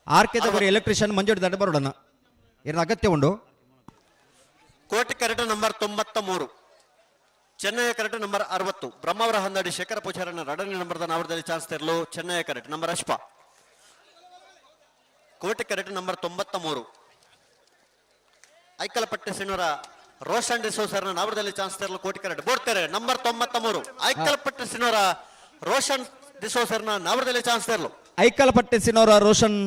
ಆರ್ಕೆ ತಗೋರಿ ಎಲೆಕ್ಟ್ರಿಷಿಯನ್ ಮಂಜುಡಿ ದಂಡ ಬರೋಣ ಏನು ಅಗತ್ಯ ಉಂಟು. ಕೋಟಿ ಕ್ಯಾರೆಟ್ ನಂಬರ್ 93. ಚೆನ್ನೈ ಕ್ಯಾರೆಟ್ ನಂಬರ್ 60. ಬ್ರಹ್ಮಾವರ ಹಂದಾಡಿ ಶೇಖರ ಪೂಜಾರನ 2ನೇ ನಂಬರ್ದ ನಾವರದಲ್ಲಿ ಚಾನ್ಸ್ ತೆರಲು ಚೆನ್ನೈ ಕ್ಯಾರೆಟ್ ನಂಬರ್ ಅಶ್ಪ. ಕೋಟಿ ಕ್ಯಾರೆಟ್ ನಂಬರ್ 93. ಐಕಲಪಟ್ಟೆ ಸಿನೋರ ರೋಷನ್ ಡಿಸೋಸರ್ನ ನಾವರದಲ್ಲಿ ಚಾನ್ಸ್ ತೆರಲು ಕೋಟಿ ಕ್ಯಾರೆಟ್ ಬೋಡ್ತಾರೆ ನಂಬರ್ 93. ಐಕಲಪಟ್ಟೆ ಸಿನೋರ ರೋಷನ್ ಡಿಸೋಸರ್ನ ನಾವರದಲ್ಲಿ ಚಾನ್ಸ್ ತೆರಲು ಐಕಲಪಟ್ಟೆ ಸಿನೋರ ರೋಷನ್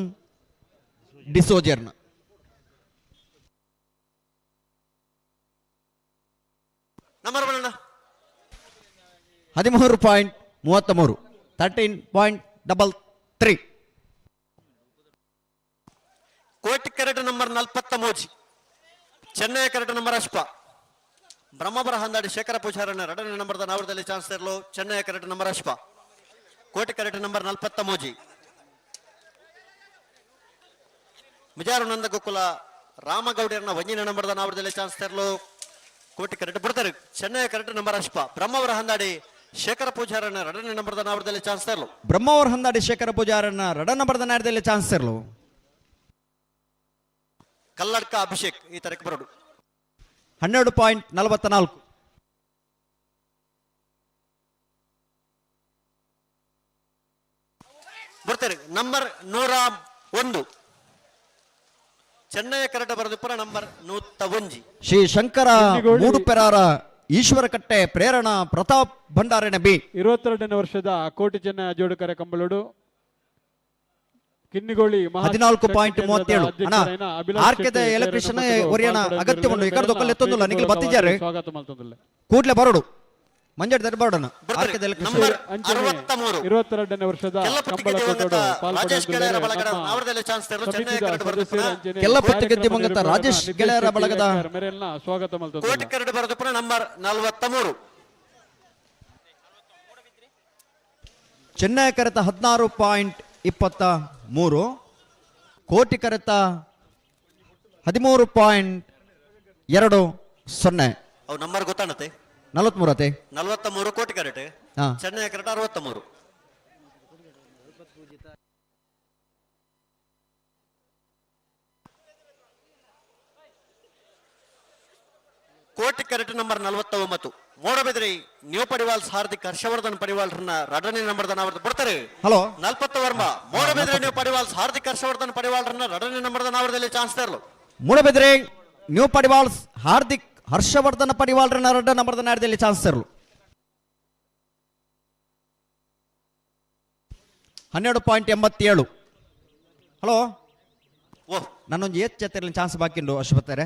ಡಿಸೋಜರ್ನ ನಂಬರ್ ಬಣ್ಣ 13.33 13.33. ಕೋಟಿ ಕ್ಯಾರೆಟ್ ನಂಬರ್ 43. ಚೆನ್ನೈ ಕ್ಯಾರೆಟ್ ನಂಬರ್ ಅಶ್ಪ. ಬ್ರಹ್ಮವರ ಹಂದಾಡಿ ಶೇಖರ ಪೂಜಾರನ 2ನೇ ನಂಬರ್ದ ನಾವರದಲ್ಲಿ ಚಾನ್ಸ್ ತೆರಲು ಚೆನ್ನೈ ಕ್ಯಾರೆಟ್ ನಂಬರ್ ಅಶ್ಪ. ಕೋಟಿ ಕ್ಯಾರೆಟ್ ನಂಬರ್ 43. ಮಿಜಾರು ನಂದ ಗೋಕುಲ ರಾಮಗೌಡರನ 1ನೇ ನಂಬರ್ದ ನಾವರದಲ್ಲಿ ಚಾನ್ಸ್ ತೆರಲು ಕೋಟಿ ಕ್ಯಾರೆಟ್ ಬಿಡ್ತಾರೆ ಚೆನ್ನೈ ಕ್ಯಾರೆಟ್ ನಂಬರ್ ಅಶ್ಪ. ಬ್ರಹ್ಮವರ ಹಂದಾಡಿ ಶೇಖರ ಪೂಜಾರನ 2ನೇ ನಂಬರ್ದ ನಾವರದಲ್ಲಿ ಚಾನ್ಸ್ ತೆರಲು ಬ್ರಹ್ಮಾವರ ಹಂದಾಡಿ ಶೇಖರ ಪೂಜಾರನ 2ನೇ ನಂಬರ್ದ ನಾಡದಲ್ಲಿ ಚಾನ್ಸ್ ತೆರಲು ಕಲ್ಲಡ್ಕ ಅಭಿಷೇಕ್ ಈ ತರಕ್ಕೆ ಬರೋಡು 12.44. ಬರ್ತಾರೆ ನಂಬರ್ 101. ಚೆನ್ನೈ ಕ್ಯಾರೆಟ್ ಬರೆದು ಪುರ ನಂಬರ್ 101. ಶ್ರೀ ಶಂಕರ ಮೂಡುಪೆರಾರ ಈಶ್ವರ ಕಟ್ಟೆ ಪ್ರೇರಣಾ ಪ್ರತಾಪ್ ಭಂಡಾರನ ಬಿ 22ನೇ ವರ್ಷದ ಕೋಟಿ ಚೆನ್ನೈ ಜೋಡುಕರೆ ಕಂಬಳೋಡು ಕಿನ್ನಿಗೋಳಿ 14.37. ಅಣ್ಣ ಆರ್ಕೆದ ಎಲೆಕ್ಟ್ರಿಷಿಯನ್ ಒರಿಯನ ಅಗತ್ಯ ಉಂಟು ಈ ಕರೆದೊಕ್ಕಲ್ಲಿ ಎತ್ತೊಂದಿಲ್ಲ ನಿಖಿಲ್ ಬತ್ತಿದ್ದಾರೆ ಸ್ವಾಗತ ಮಲ್ತೊಂದಿಲ್ಲ ಕೂಡ್ಲೆ ಬರೋಡು ಮಂಜಡ್ ದಡ್ ಬರೋಣ ಆರ್ಕೆದ ನಂಬರ್ ಎಲೆಕ್ಟ್ರಿಷಿಯನ್ 63. 22ನೇ ವರ್ಷದ ಕಂಬಳ ಕೊಟ್ಟೋಡು ರಾಜೇಶ್ ಗೆಳೆಯರ ಬಳಗದ ನಾವರದಲ್ಲಿ ಚಾನ್ಸ್ ತೆರಲು ಚೆನ್ನೈ ಕ್ಯಾರೆಟ್ ಬರೆದು ಕೆಲ್ಲಪತ್ತಿ ಗೆದ್ದಿ ಮಂಗತ ರಾಜೇಶ್ ಗೆಳೆಯರ ಬಳಗದ ಮೇರೆಲ್ಲ ಸ್ವಾಗತ ಮಲ್ತೊಂದಿಲ್ಲ ಕೋಟಿ ಕ್ಯಾರೆಟ್ ಬರೆದು ಪುರ ನಂಬರ್ 43. ಚೆನ್ನೈ ಕರೆತ 16.23. ಕೋಟಿ ಕರೆತ 13.20. ಅವು ನಂಬರ್ ಗೊತ್ತಾಣತೆ 43 43 ಕೋಟಿ ಕ್ಯಾರೆಟ್ ಹಾ. ಚೆನ್ನೈ ಕ್ಯಾರೆಟ್ 63. ಕೋಟಿ ಕ್ಯಾರೆಟ್ ನಂಬರ್ 49. ಮೋಡಬೆದರಿ ನ್ಯೂ ಪಡಿವಾಲ್ಸ್ ಹಾರ್ದಿಕ್ ಹರ್ಷವರ್ಧನ್ ಪರಿವಾಲ್ರನ್ನ 2ನೇ ನಂಬರ್ದ ನಾವರ್ದ ಬರ್ತಾರೆ ಹಲೋ 40 ವರ್ಮ ಮೋಡಬೆದರಿ ನ್ಯೂ ಪಡಿವಾಲ್ಸ್ ಹಾರ್ದಿಕ್ ಹರ್ಷವರ್ಧನ್ ಪರಿವಾಲ್ರನ್ನ 2ನೇ ನಂಬರ್ದ ನಾವರದಲ್ಲಿ ಚಾನ್ಸ್ ತೆರಲು ಮೂಡಬೆದ್ರೆ ನ್ಯೂ ಪಡಿವಾಲ್ಸ್ ಹಾರ್ದಿಕ್ ಹರ್ಷವರ್ಧನ ಪಡಿವಾಲ್ರನ್ನ 2ನೇ ನಂಬರ್ದ ನಾಡದಲ್ಲಿ ಚಾನ್ಸ್ ತೆರಲು 12.87. ಹಲೋ ನನ್ನೊಂದು ಎಚ್ಚೆತ್ತರಲ್ಲಿ ಚಾನ್ಸ್ ಬಾಕಿಂಡು ಅಶ್ವತ್ತಾರೆ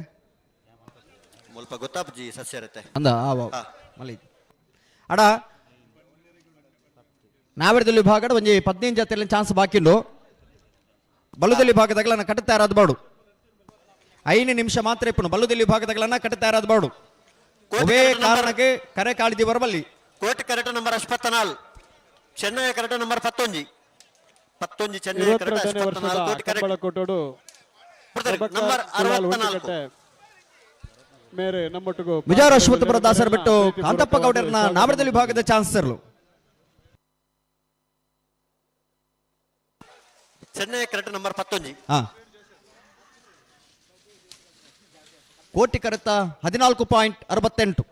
ಸ್ವಲ್ಪ ಗೊತ್ತಾಪ್ಜಿ ಸಸ್ಯ ಇರುತ್ತೆ ಅಂದ ಮಲ್ಲಿ ಅಡ ನಾವಿಡದಲ್ಲಿ ವಿಭಾಗದ ಒಂಜಿ 15 ಜೊತೆಯಲ್ಲಿ ಚಾನ್ಸ್ ಬಾಕಿಂಡು ಬಲ್ಲುದಲ್ಲಿ ಭಾಗದಾಗಲನ್ನ ಕಟ್ಟುತ್ತಾ ಇರೋದು ಬಾಡು 5 ನಿಮಿಷ ಮಾತ್ರ ಇಪ್ಪು ಬಲ್ಲುದಲ್ಲಿ ವಿಭಾಗದಾಗಲನ್ನ ಕಟ್ಟುತ್ತಾ ಇರೋದು ಬಾಡು ಒವೇ ಕಾರಣಕ್ಕೆ ಕರೆ ಕಾಳಿದಿ ಬರಬಲ್ಲಿ ಕೋಟಿ ಕ್ಯಾರೆಟ್ ನಂಬರ್ 54. ಚೆನ್ನೈ ಕ್ಯಾರೆಟ್ ನಂಬರ್ 11. ಚೆನ್ನೈ ಕ್ಯಾರೆಟ್ 54 ಕೋಟಿ ಕ್ಯಾರೆಟ್ ಕೊಟ್ಟೋಡು ನಂಬರ್ 64. ಮೇರೆ ನಮ್ಮೊಟ್ಟಿಗೂ ವಿಜಯ ಅಶ್ವತ್ಥಪುರ ದಾಸರ್ ಬಿಟ್ಟು ಕಾಂತಪ್ಪ ಗೌಡರನ್ನ ನಾವರದಲ್ಲಿ ವಿಭಾಗದ ಚಾನ್ಸ್ ತರಲು ಚೆನ್ನೈ ಕ್ಯಾರೆಟ್ ನಂಬರ್ 11. ಕೋಟಿ ಕರೆತ 14.68.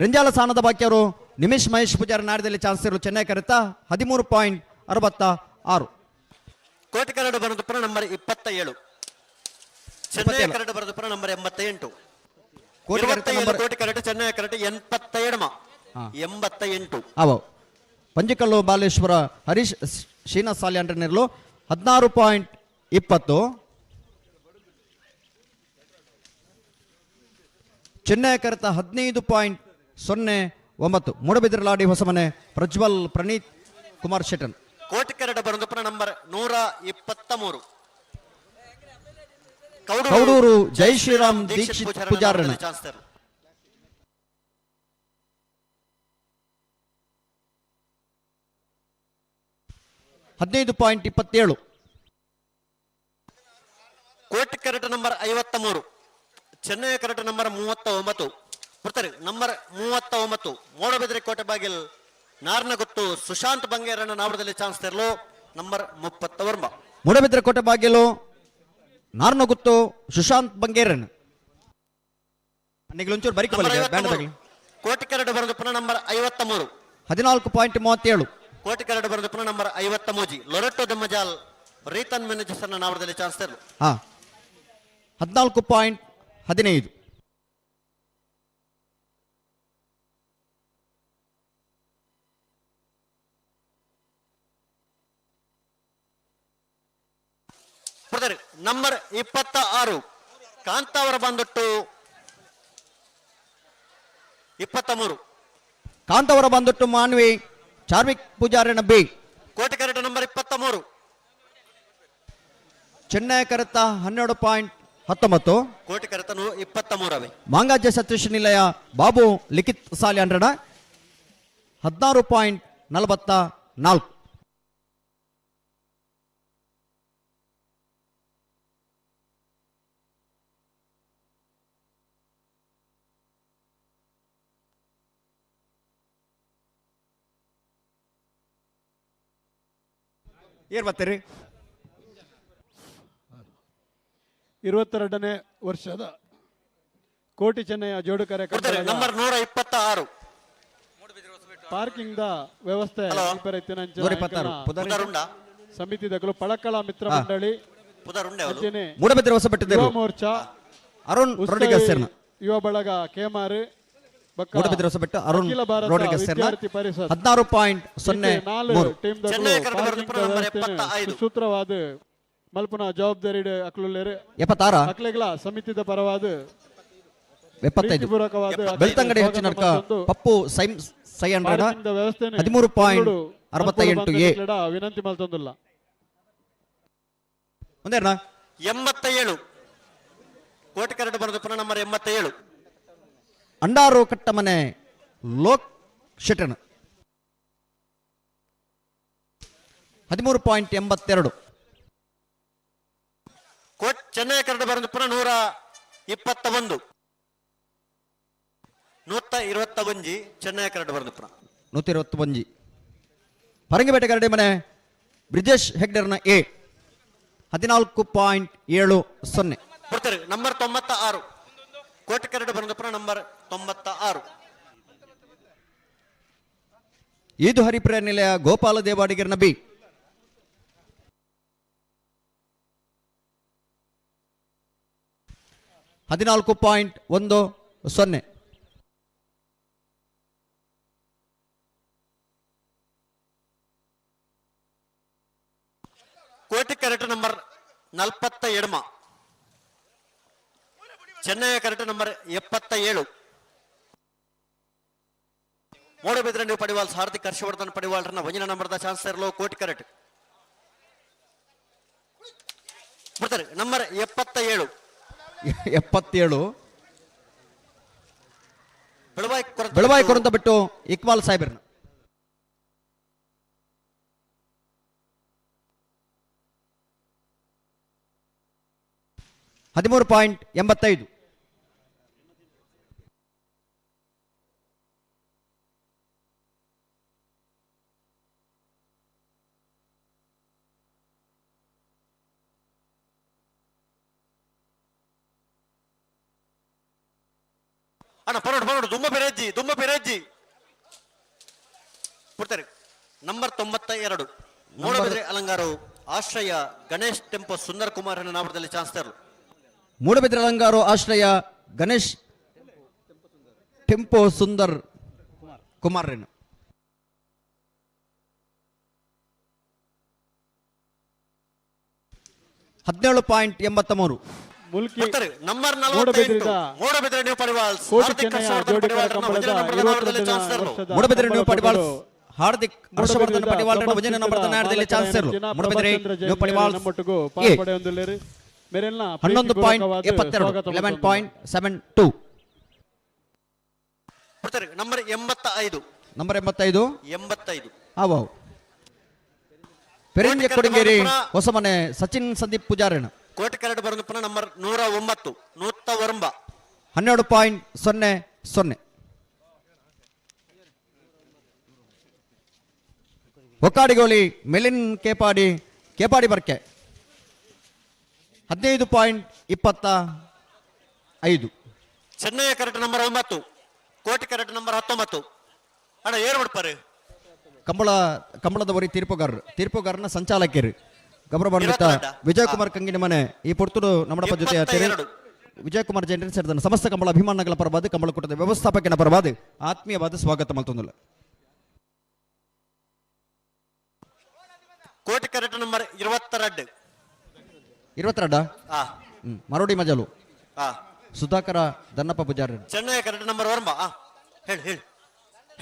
ರಂಜಾಲ ಸಾನದ ಬಾಕಿಯವರು ನಿಮಿಷ್ ಮಹೇಶ್ ಪೂಜಾರಿ ನಾಡದಲ್ಲಿ ಚಾನ್ಸ್ ಇರಲು ಚೆನ್ನೈ ಕರೆತ 13.66. ಕೋಟಿ ಕ್ಯಾರೆಟ್ ಬರೆದು ಪುರ ನಂಬರ್ 27. ಚೆನ್ನೈ ಕ್ಯಾರೆಟ್ ಬರೆದು ಪುರ ನಂಬರ್ 88. ಕೋಟಿ ಕ್ಯಾರೆಟ್ ಚೆನ್ನೈ ಕ್ಯಾರೆಟ್ 88. ಅವ ಪಂಜಿಕಲ್ಲು ಬಾಲೇಶ್ವರ ಹರೀಶ್ ಶ್ರೀನಾಥ್ ಸಾಲಿ ಅಂಡ್ರನಿರಲು 16.20. ಚೆನ್ನೈ ಕರೆತ 15.09. ಮೂಡಬಿದಿರಲಾಡಿ ಹೊಸಮನೆ ಪ್ರಜ್ವಲ್ ಪ್ರಣೀತ್ ಕುಮಾರ್ ಶೆಟ್ಟನ್. ಕೋಟಿ ಕ್ಯಾರೆಟ್ ಬರೆದು ಪುರ ನಂಬರ್ 123. ಕೌಡೂರು ಜೈ ಶ್ರೀರಾಮ್ ದೀಕ್ಷಿತ್ ಪೂಜಾರನ ಚಾನ್ಸ್ ತೆರಲು 15.27. ಕೋಟಿ ಕ್ಯಾರೆಟ್ ನಂಬರ್ 53 ಚೆನ್ನೈ ಕರಟ ನಂಬರ್ 39 ಬರ್ತಾರೆ ನಂಬರ್ 39 ಮೂಡಬಿದ್ರೆ ಕೋಟೆ ಬಾಗಿಲ್ ನಾರ್ನಗುತ್ತು ಸುಶಾಂತ್ ಬಂಗೇರನ್ನ ನಾವರದಲ್ಲಿ ಚಾನ್ಸ್ ತೆರಲು ನಂಬರ್ 39 ಮೂಡಬಿದ್ರೆ ಕೋಟೆ ಬಾಗಿಲು ನಾರ್ನಗುತ್ತು ಸುಶಾಂತ್ ಬಂಗೇರನ್ ಒಂಚೂರು ಬರೀ ಕೋಟಿ ಕರಡು ಬರೆದು ಪುನಃ ನಂಬರ್ 53 14.37 ಕೋಟಿ ಕರಡು ಬರೆದು ಪುನಃ ನಂಬರ್ 53 ಲೊರೆಟೋ ದೆಮ್ಮಜಾಲ್ ರೀತನ್ ಮ್ಯಾನೇಜರ್ಸ್ ನಾವರದಲ್ಲಿ ಚಾನ್ಸ್ ತೆರಲು 14.15 ನಂಬರ್ 26 ಕಾಂತಾವರ ಬಂದೊಟ್ಟು 23 ಕಾಂತಾವರ ಬಂದೊಟ್ಟು ಮಾನ್ವಿ ಚಾರ್ವಿಕ್ ಪೂಜಾರನ ಬಿ ಕೋಟಿ ಕರಟ ನಂಬರ್ 23 ಚೆನ್ನೈ ಕರತ 12.19 ಕೋಟಿ ಕರತನು 23 ಮಾಂಗಾಜ್ಯ ಸತೀಶ್ ನಿಲಯ ಬಾಬು ಲಿಖಿತ್ ಸಾಲಿ ಅಂಡ್ರಡ 16.44 ಏನ್ ಬರ್ತೀರಿ 22ನೇ ವರ್ಷದ ಕೋಟಿ ಚೆನ್ನೈಯ ಜೋಡುಕರೆ ನಂಬರ್ 126 ಪಾರ್ಕಿಂಗ್ ದ ವ್ಯವಸ್ಥೆ ಸಮಿತಿದಗಳು ಪಳಕ್ಕಳ ಮಿತ್ರ ಮಂಡಳಿ ಮೂಡಬಿದ್ರೆ ಹೊಸಬೆಟ್ಟದ ಮೋರ್ಚಾ ಅರುಣ್ ರೊಡ್ರಿಗಸ್ ಯುವ ಬಳಗ ಕೆಮಾರ್ ಮೂಡಬಿದ್ರೆ ಹೊಸಬೆಟ್ಟ ಅರುಣ್ ರೊಡ್ರಿಗಸ್ 16.03 ಸೂತ್ರವಾದ ಮಲ್ಪುನ ಜವಾಬ್ದಾರಿ ಅಕ್ಲುಲ್ಲೇರು 76 ಅಕ್ಲೆಗಳ ಸಮಿತಿದ ಪರವಾದ 75 ಬೆಳ್ತಂಗಡಿ ಹೆಚ್ಚಿನ ನಡ್ಕ ಪಪ್ಪು ಸೈ 13.68 ಎ ವಿನಂತಿ ಮಲ್ತೊಂದಿಲ್ಲ ಒಂದೇರ್ನ 87 ಕೋಟಿ ಕರಡು ಬರೆದು ಪುನಃ ನಂಬರ್ 87 ಅಂಡಾರು ಕಟ್ಟಮನೆ ಲೋಕ್ ಶೆಟನ್ 13.82 ಚೆನ್ನೈ ಕರಡು ಬರೆದು ಪುನಃ 121 121 ಚೆನ್ನೈ ಕರಡು ಬರೆದು ಪುನಃ 121 ಪರಂಗಿಪೇಟೆ ಕರಡಿ ಮನೆ ಬ್ರಿಜೇಶ್ ಹೆಗ್ಡರ್ನ ಎ 14.70 ಬರ್ತಾರೆ ನಂಬರ್ 96 ಕೋಟಿ ಕರಡು ಬರೆದು ಪುನಃ ನಂಬರ್ 96 ಈದು ಹರಿಪ್ರಿಯ ನಿಲಯ ಗೋಪಾಲ ದೇವಾಡಿಗರ್ನ ಬಿ 14.10 ಕೋಟಿ ಕರಟ ನಂಬರ್ 47 ಚೆನ್ನೈ ಕರಟ ನಂಬರ್ 77 ಮೂಡಬಿದ್ರೆ ನೀವು ಪಡಿವಾಲ್ ಹಾರ್ದಿಕ್ ಹರ್ಷವರ್ಧನ್ ಪಡಿವಾಲ್ರನ್ನ ಒಂಜಿನ ನಂಬರ್ದ ಚಾನ್ಸ್ ಇರಲು ಕೋಟಿ ಕರಟ್ ಬರ್ತಾರೆ ನಂಬರ್ 77 ಬೆಳವಾಯಿ ಕೊರಂತ ಬಿಟ್ಟು ಇಕ್ಬಾಲ್ ಸಾಹೇಬ್ರನ್ನ 13.85 ಅಣ್ಣ ಪರೋಡು ದುಮ್ಮ ಬಿರಜ್ಜಿ ಕೊಡ್ತಾರೆ ನಂಬರ್ 92 ಮೂಡಬಿದ್ರೆ ಅಲಂಗಾರವು ಆಶ್ರಯ ಗಣೇಶ್ ಟೆಂಪೋ ಸುಂದರ್ ಕುಮಾರ್ ನಾಮದಲ್ಲಿ ಚಾನ್ಸ್ ತರಲು ಮೂಡಬಿದ್ರೆ ಅಲಂಗಾರೋ ಆಶ್ರಯ Ganesh tempo Sundar Kumar 17.83 number 48 Moodabidri new ಪಡಿವಾಲ್ಸ್ ಮೂಡಬಿದ್ರೆ ನ್ಯೂ ಪಡಿವಾಲ್ಸ್ ಹಾರ್ದಿಕ್ ಹರ್ಷವರ್ಧನ್ ಪಡಿವಾಲ್ ವಜನ ನಂಬರ್ 14 ಚಾನ್ಸ್ ಇರಲು ಮೂಡಬಿದ್ರೆ ನ್ಯೂ ಪಡಿವಾಲ್ಸ್ 11.72 11.72 ನಂಬರ್ 85 ನಂಬರ್ 85 ಆವಾವ್ ಪೆರಿಂಜೆ ಕೊಡಿಗೇರಿ ಹೊಸಮನೆ ಸಚಿನ್ ಸಂದೀಪ್ ಪೂಜಾರಣ ಕೋಟಿ ಕರಡು ಬರೋದು ಪುನಃ ನಂಬರ್ 109 ನೂತ್ತ ವರ್ಂಬ 12.00. ಒಕ್ಕಾಡಿಗೋಳಿ ಮೆಲಿನ್ ಕೇಪಾಡಿ ಬರ್ಕೆ 15.25. ಚೆನ್ನೈ ಕರಡು ನಂಬರ್ 9 ಕೋಟಿ ಕರಡು ನಂಬರ್ 19 ಅಣ್ಣ ಏರ್ ಬಿಡ್ಪಾರೆ ಕಂಬಳದ ವರಿ ತೀರ್ಪುಗಾರನ ಸಂಚಾಲಕರು ಗಮನ ಬಂದಿದ್ದ ವಿಜಯಕುಮಾರ್ ಕಂಗಿನ ಮನೆ ಈ ಪುರ್ತುಡು ನಮ್ಮಡಪ್ಪ ಜೊತೆ ವಿಜಯಕುಮಾರ್ ಜೈನ್ ಸೇರಿದ ಸಮಸ್ತ ಕಂಬಳ ಅಭಿಮಾನಗಳ ಪರವಾದ ಕಂಬಳ ಕೂಟದ ವ್ಯವಸ್ಥಾಪಕನ ಪರವಾದ ಆತ್ಮೀಯವಾದ ಸ್ವಾಗತ ಮಲ್ತೊಂದಿಲ್ಲ. ಕೋಟಿ ಕರಡು ನಂಬರ್ 22 ಮರೋಡಿ ಮಜಲು ಸುಧಾಕರ ದನ್ನಪ್ಪ ಪೂಜಾರಿ ಚೆನ್ನೈ ಕರಡು ನಂಬರ್ 1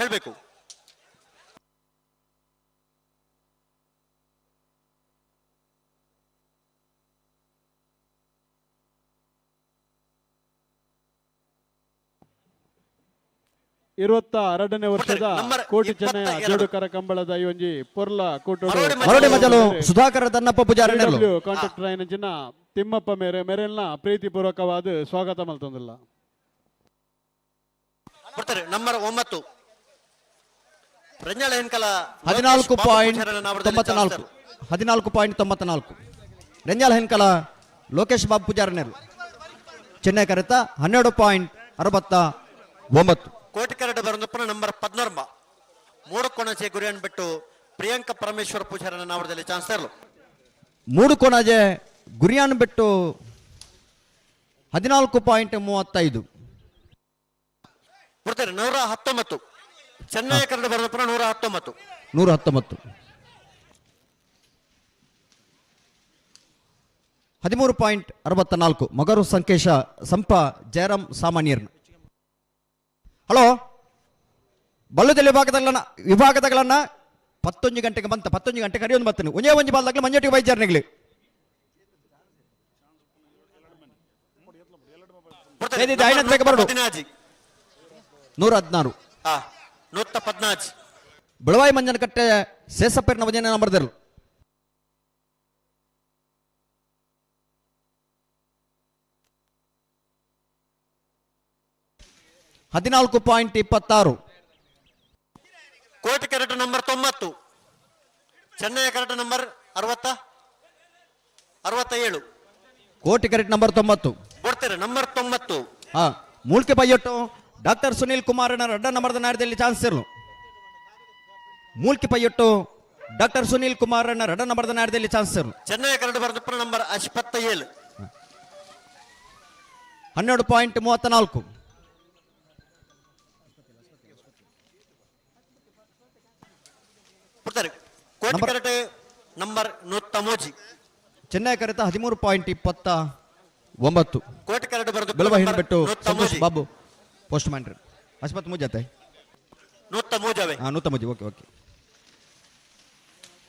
ಹೇಳ್ಬೇಕು. ನೇ ವರ್ಷದ ಕೋಟಿ ಚೆನ್ನಯ ಜೋಡುಕರ ಕಂಬಳದ ಈ ಒಂಜಿ ಪೊರ್ಲ ಮರೋಡಿ ಮಜಲು ಸುಧಾಕರ ದನ್ನಪ್ಪ ಪೂಜಾರಿ ಕಾಂಟ್ರಾಕ್ಟರ್ ಆಯ್ನಂಚಿನ ತಿಮ್ಮಪ್ಪ ಮೇರೆಲ್ನ ಪ್ರೀತಿಪೂರ್ವಕವಾದ ಸ್ವಾಗತ ಮಲ್ತೊಂದಿಲ್ಲ. ನಂಬರ್ 9 ರಂಜಾಳ ಹೆನ್ಕಲ 14.94 ರಂಜಾಳ ಹೆನ್ಕಲ ಲೋಕೇಶ್ ಬಾಬು ಪೂಜಾರನೇರು ಚೆನ್ನೈ ಕರೆತ 12.69. ಕೋಟಿ ಕರಡು ಬರೋದಪ್ಪನ ನಂಬರ್ 14 ಮೂಡು ಕೋಣಚೆ ಗುರಿಯನ್ನು ಬಿಟ್ಟು ಪ್ರಿಯಾಂಕ ಪರಮೇಶ್ವರ ಪೂಜಾರನ ನಾವರದಲ್ಲಿ ಚಾನ್ಸ್ ತರಲು ಮೂಡು ಕೋಣಜೆ ಗುರಿಯನ್ನು ಬಿಟ್ಟು 14.35 ಬರ್ತಾರೆ. 119 ಚೆನ್ನೈ ಕರಡು ಬರೋದಪ್ಪನ 119 13.64 ಮಗರು ಸಂಕೇಶ ಸಂಪ ಜಯರಾಮ್ ಸಾಮಾನ್ಯರ್ನ. ಹಲೋ ಬಲ್ಲುದಲ್ಲಿ ವಿಭಾಗದಗಳನ್ನ 11 ಗಂಟೆಗೆ ಬಂತ 11 ಗಂಟೆ ಕರೆಯೊಂದು ಬರ್ತಾನೆ ಒಂಜೇ ಒಂಜಿ ಬಾಲ್ದಾಗಲಿ ಮಂಜೇಟಿ ವೈದ್ಯರ್ನಿಗ್ಲಿ ಬರಡು 116 ಬೆಳವಾಯಿ ಮಂಜನ ಕಟ್ಟೆ ಸೇಸಪ್ಪೇರ್ನ ವಜನ ನಂಬರ್ದರು 14.26 ಕೋಟಿ ಕರಡು ನಂಬರ್ 90 ಚೆನ್ನೈ ಕರಡು ನಂಬರ್ 67 ಕೋಟಿ ಕರೆಕ್ಟ್ ನಂಬರ್ 90 ಕೊಡ್ತಾರೆ. ನಂಬರ್ 90 ಮೂಲ್ಕೆ ಪೈಯೊಟ್ಟು ಡಾಕ್ಟರ್ ಸುನೀಲ್ ಕುಮಾರನ ರಡ್ಡ ನಂಬರ್ದ ನಾಡ್ಯದಲ್ಲಿ ಚಾನ್ಸ್ ಇರಲು ಮೂಲ್ಕೆ ಪೈಯೊಟ್ಟು ಡಾಕ್ಟರ್ ಸುನೀಲ್ ಕುಮಾರನ ರಡ್ಡ ನಂಬರ್ದ ನಾಡ್ಯದಲ್ಲಿ ಚಾನ್ಸ್ ಇರಲು ಚೆನ್ನೈ ಕರಡು ಬರೆದ ನಂಬರ್ 57 12.34 ಕೊಡ್ತಾರೆ. ಕೋಟಿ ಕರಟೆ ನಂಬರ್ 113 ಚೆನ್ನೈ ಕರೆತ 13.29 ಕೋಟಿ ಕರಡು ಬರೆದು ಬೆಳವ ಹಿಂಡ್ಬಿಟ್ಟು ಸಂತೋಷ್ ಬಾಬು ಪೋಸ್ಟ್ ಮ್ಯಾನ್ ಅಶ್ವತ್ ಮುಜಾತೆ 113 ಓಕೆ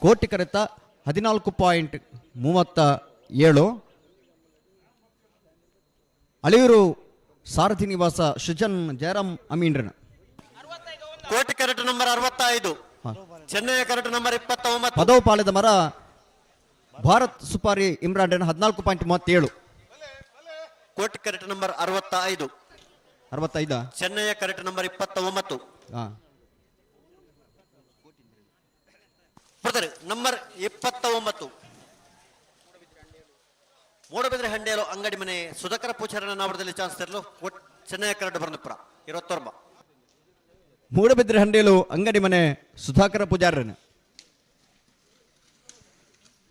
ಕೋಟಿ ಕರೆತ 14.37 ಅಳಿಯೂರು ಸಾರಥಿ ನಿವಾಸ ಸೃಜನ್ ಜಯರಾಮ್ ಅಮೀನ್ರನ ಕೋಟಿ ಕರಟು ನಂಬರ್ 65 ಚೆನ್ನೈ ಕರಟು ನಂಬರ್ 29 ಪದವು ಪಾಲದ ಮರ ಭಾರತ್ ಸುಪಾರಿ ಇಮ್ರಾನ್ 14.37 ಕೋಟಿ ಕರಟು ನಂಬರ್ 65 ಚೆನ್ನೈ ಕರಟು ನಂಬರ್ 29 ನಂಬರ್ 29 ಮೂಡಬಿದ್ರೆ ಹಂಡೇಲು ಅಂಗಡಿ ಮನೆ ಸುಧಾಕರ ಪೂಜಾರನ ನಾವರದಲ್ಲಿ ಚಾನ್ಸ್ ತರಲು ಚೆನ್ನೈ ಕರಟು ಬರ್ನಪುರ 29 ಮೂಡಬಿದ್ರೆ ಹಂಡೇಲು ಅಂಗಡಿ ಮನೆ ಸುಧಾಕರ ಪೂಜಾರನ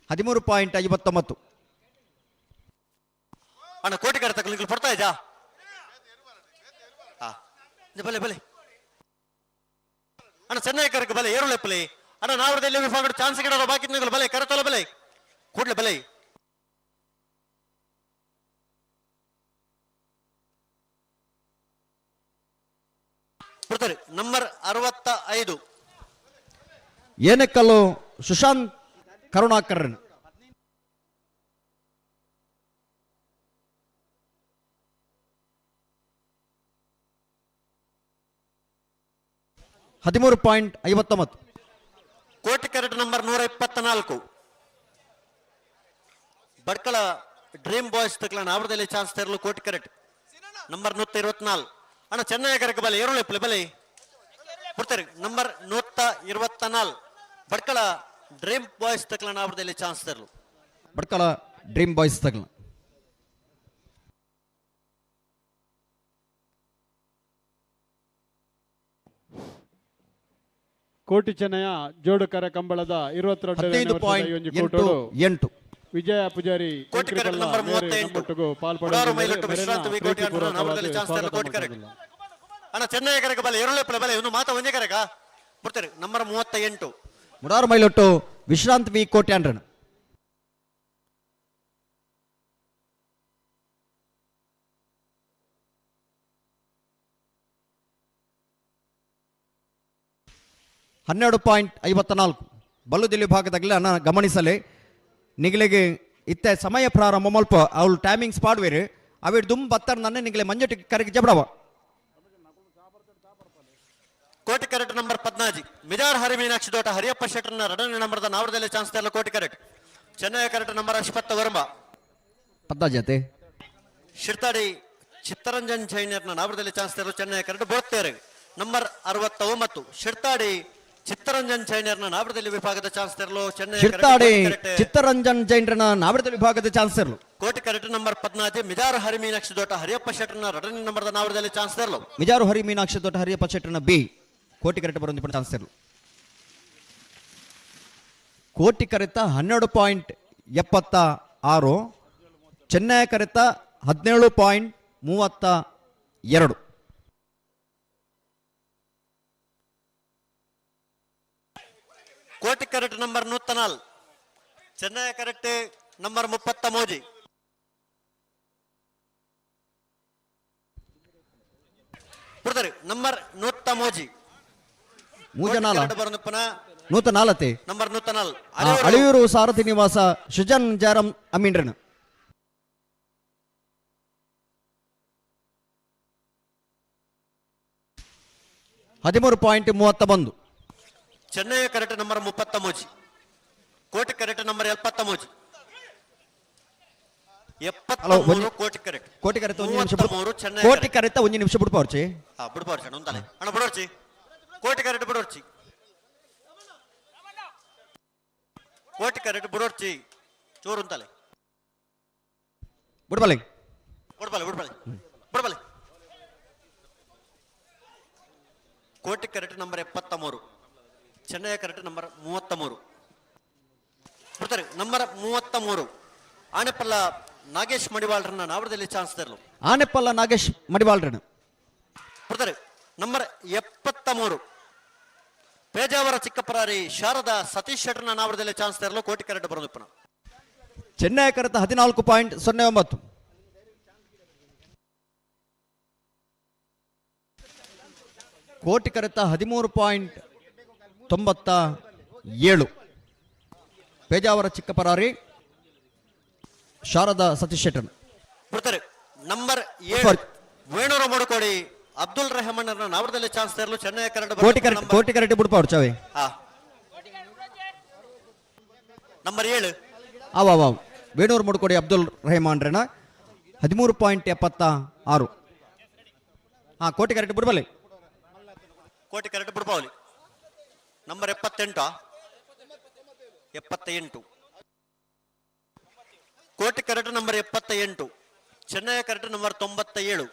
13.59 ಅಣ್ಣ ಕೋಟಿ ಕರ ತಗೊಳ್ಳಿ ಪಡ್ತಾ ಇದ್ದಾ ಬಲೆ ಬಲೆ ಅಣ್ಣ ಚೆನ್ನೈ ಕರಕ್ಕೆ ಬಲೆ ಏರುಳೆ ಬಲೆ ಅಣ್ಣ ನಾವರದಲ್ಲಿ ವಿಭಾಗ ಚಾನ್ಸ್ ಗಿಡ ಬಾಕಿ ಬಲೆ ಕರತೋಲ ಬಲೆ ಕೂಡ್ಲೆ ಬಲೆ ನಂಬರ್ 65 ಏನಕ್ಕಲ್ಲು ಸುಶಾಂತ್ ಕರುಣಾಕರನ್ 13.59 ಕೋಟಿ ಕರಟ್ ನಂಬರ್ 124 ಬಡ್ಕಳ ಡ್ರೀಮ್ ಬಾಯ್ಸ್ ತಕ್ಕಲ ನಾವರದಲ್ಲಿ ಚಾನ್ಸ್ ತೆರಲು ಕೋಟಿ ಕರೆಕ್ಟ್ ನಂಬರ್ 124 ಅಣ್ಣ ಚೆನ್ನೈ ಕರೆಕ್ಟ್ ಬಲೆ ಏರೋಳೆ ಬಲೆ ಬಿಡ್ತಾರೆ ನಂಬರ್ 124 ಬಡ್ಕಳ ಡ್ರೀಮ್ ಬಾಯ್ಸ್ ತಕ್ಕಲ ನಾವರದಲ್ಲಿ ಚಾನ್ಸ್ ತೆರಲು ಬಡ್ಕಳ ಡ್ರೀಮ್ ಬಾಯ್ಸ್ ತಗಲ ಕೋಟಿ ಚೆನ್ನಯ ಜೋಡುಕರ ಕಂಬಳದ 22.8 ವಿಜಯ ಪೂಜಾರಿ ನಂಬರ್ 38 ಅಣ್ಣ ಚೆನ್ನೈ ಕರೆಕ ಬಲೆ ಏರೋಳೆ ಬಲೆ ಇನ್ನು ಮಾತಾ ಒಂದೇ ಕರೆಕ ಬಿಡ್ತಾರೆ ನಂಬರ್ 38 ಮುರಾರು ಮೈಲೊಟ್ಟು ವಿಶ್ರಾಂತ್ ವಿ ಕೋಟ್ಯಾಂಡ್ರನ್ $12.54 ಬಲ್ಲುದಿಲ್ಲಿ ಭಾಗದಾಗಲೇ ಅನ್ನ ಗಮನಿಸಲೇ ನಿಗಲಿಗೆ ಇತ್ತೆ ಸಮಯ ಪ್ರಾರಂಭ ಮಲ್ಪ ಅವಳು ಟೈಮಿಂಗ್ಸ್ ಪಾಡ್ವೇರು ಅವಿಡ್ ದುಮ್ ಬತ್ತರ ನನ್ನ ನಿಗಲೆ ಮಂಜುಟಿ ಕರೆಗೆ ಜಬಡವ ಕೋಟಿ ಕರೆಕ್ಟ್ ನಂಬರ್ 14 ಮಿಜಾರ್ ಹರಿ ಮೀನಾಕ್ಷಿ ದೋಟ ಹರಿಯಪ್ಪ ಶೆಟ್ಟರ್ನ ಎರಡನೇ ನಂಬರ್ದ ನಾವರದಲ್ಲಿ ಚಾನ್ಸ್ ತೆರಲು Koti correct Chennai correct number 20 ವರ್ಮ ಪದ್ದ ಜತೆ ಶಿರ್ತಾಡಿ ಚಿತ್ತರಂಜನ್ ಜೈನರ್ನ ನಾವರದಲ್ಲಿ ಚಾನ್ಸ್ ತೆರಲು ಚೆನ್ನೈ ಕರೆಕ್ಟ್ ಬೋರ್ತೇರೆ ನಂಬರ್ 69 ಶಿರ್ತಾಡಿ ಚಿತ್ತರಂಜನ್ ಜೈನರ್ನ ನಾವರದಲ್ಲಿ ವಿಭಾಗದ ಚಾನ್ಸ್ ತೆರಲು ಚೆನ್ನೈ ಶಿರ್ತಾಡಿ ಚಿತ್ತರಂಜನ್ ಜೈನರ್ನ ನಾವರದಲ್ಲಿ ವಿಭಾಗದ ಚಾನ್ಸ್ ತೆರಲು ಕೋಟಿ ಕರೆಕ್ಟ್ ನಂಬರ್ 14 ಮಿಜಾರ್ ಹರಿ ಮೀನಾಕ್ಷಿ ದೋಟ ಹರಿಯಪ್ಪ ಶೆಟ್ಟರ್ನ ಎರಡನೇ ನಂಬರ್ದ ನಾವರದಲ್ಲಿ ಚಾನ್ಸ್ ತೆರಲು ಮಿಜಾರು ಹರಿ ಮೀನಾಕ್ಷಿ ದೊಡ್ಡ ಹರಿಯಪ್ಪ ಶೆಟ್ಟರ್ನ ಬಿ ಕೋಟಿ ಕರೆಕ್ಟ್ ಬರೋದು ಚಾನ್ಸ್ ತೆರಲು ಕೋಟಿ ಕರೆತ 12.76 ಚೆನ್ನೈ ಕರೆತ 17.32 ಕೋಟಿ correct number 104 Chennai correct number 33 ಬಿಡ್ತಾರೆ ನಂಬರ್ 103 ಮೂಜನಾಲ ಬರೋದಪ್ಪನ ನೂತನಾಲತೆ ನಂಬರ್ 104 ಅಳಿಯೂರು ಸಾರಥಿ ನಿವಾಸ ಸುಜನ್ ಜಾರಂ ಅಮೀನ್ರನ್ $13.31 ಚೆನ್ನೈ ಕರೆಕ್ಟ್ ನಂಬರ್ 33 ಕೋಟಿ ಕರೆಕ್ಟ್ ನಂಬರ್ 73 ಕೋಟಿ ಕರೆಕ್ಟ್ ಕೋಟಿ ಕರೆತ ಒಂದು ನಿಮಿಷ ಚೆನ್ನೈ ಕೋಟಿ ಕರೆತ ಒಂದು ನಿಮಿಷ ಬಿಡ್ಪವರ್ಚಿ ಬಿಡ್ಪವರ್ಚಿ ಒಂದಲೆ ಅಣ್ಣ ಬಿಡೋರ್ಚಿ ಕೋಟಿ ಕರೆಕ್ಟ್ ಬಿಡೋರ್ಚಿ ಕೋಟಿ ಕರೆಕ್ಟ್ ಬಿಡೋರ್ಚಿ ಚೋರು ಅಂತಲೆ ಬಿಡ್ಬಲೆ ಬಿಡ್ಬಲೆ ಬಿಡ್ಬಲೆ ಬಿಡ್ಬಲೆ ಕೋಟಿ correct number 73 Chennai correct number 33 ಬಿಡ್ತಾರೆ ನಂಬರ್ 33 ಆನೆಪಲ್ಲ ನಾಗೇಶ್ ಮಡಿವಾಳ್ರನ್ನ ನಾವರದಲ್ಲಿ ಚಾನ್ಸ್ ತೆರಲು ಆನೆಪಲ್ಲ ನಾಗೇಶ್ ಮಡಿವಾಳ್ರನ್ನ ಬಿಡ್ತಾರೆ ನಂಬರ್ 73 ಪೇಜಾವರ ಚಿಕ್ಕಪರಾರಿ ಶಾರದಾ ಸತೀಶ್ ಶೆಟ್ಟರ್ನ ನಾವರದಲ್ಲಿ ಚಾನ್ಸ್ ತೆರಲು ಕೋಟಿ ಕರೆಕ್ಟ್ ಬರೋದು ಪುನಃ ಚೆನ್ನೈ ಕರೆತ 14.09 ಕೋಟಿ ಕರೆತ 13.97 ಪೇಜಾವರ ಚಿಕ್ಕಪರಾರಿ ಶಾರದಾ ಸತೀಶ್ ಶೆಟ್ಟರ್ ಬಿಡ್ತಾರೆ ನಂಬರ್ 7 ವೇಣೂರ ಮಡುಕೋಡಿ ಅಬ್ದುಲ್ ರೆಹಮಾನ್ ನಾವರದಲ್ಲಿ ಚಾನ್ಸ್ ತೆರಲು ಚೆನ್ನೈ ಕರೆಕ್ಟ್ ಕೋಟಿ ಕರೆಕ್ಟ್ ಬಿಡ್ಪಾವ್ರು ಚಾವೆ ನಂಬರ್ 7 ಅವ ವೇಣೂರು ಮುಡ್ಕೊಡಿ ಅಬ್ದುಲ್ ರೆಹಮಾನ್ ರನ 13.76 ಕೋಟಿ ಕರೆಕ್ಟ್ ಬಿಡ್ಬಲೆ ಕೋಟಿ ಕರೆಕ್ಟ್ ಬಿಡ್ಪಾವಲಿ ನಂಬರ್ 78 ಕೋಟಿ correct number 78 Chennai correct number 97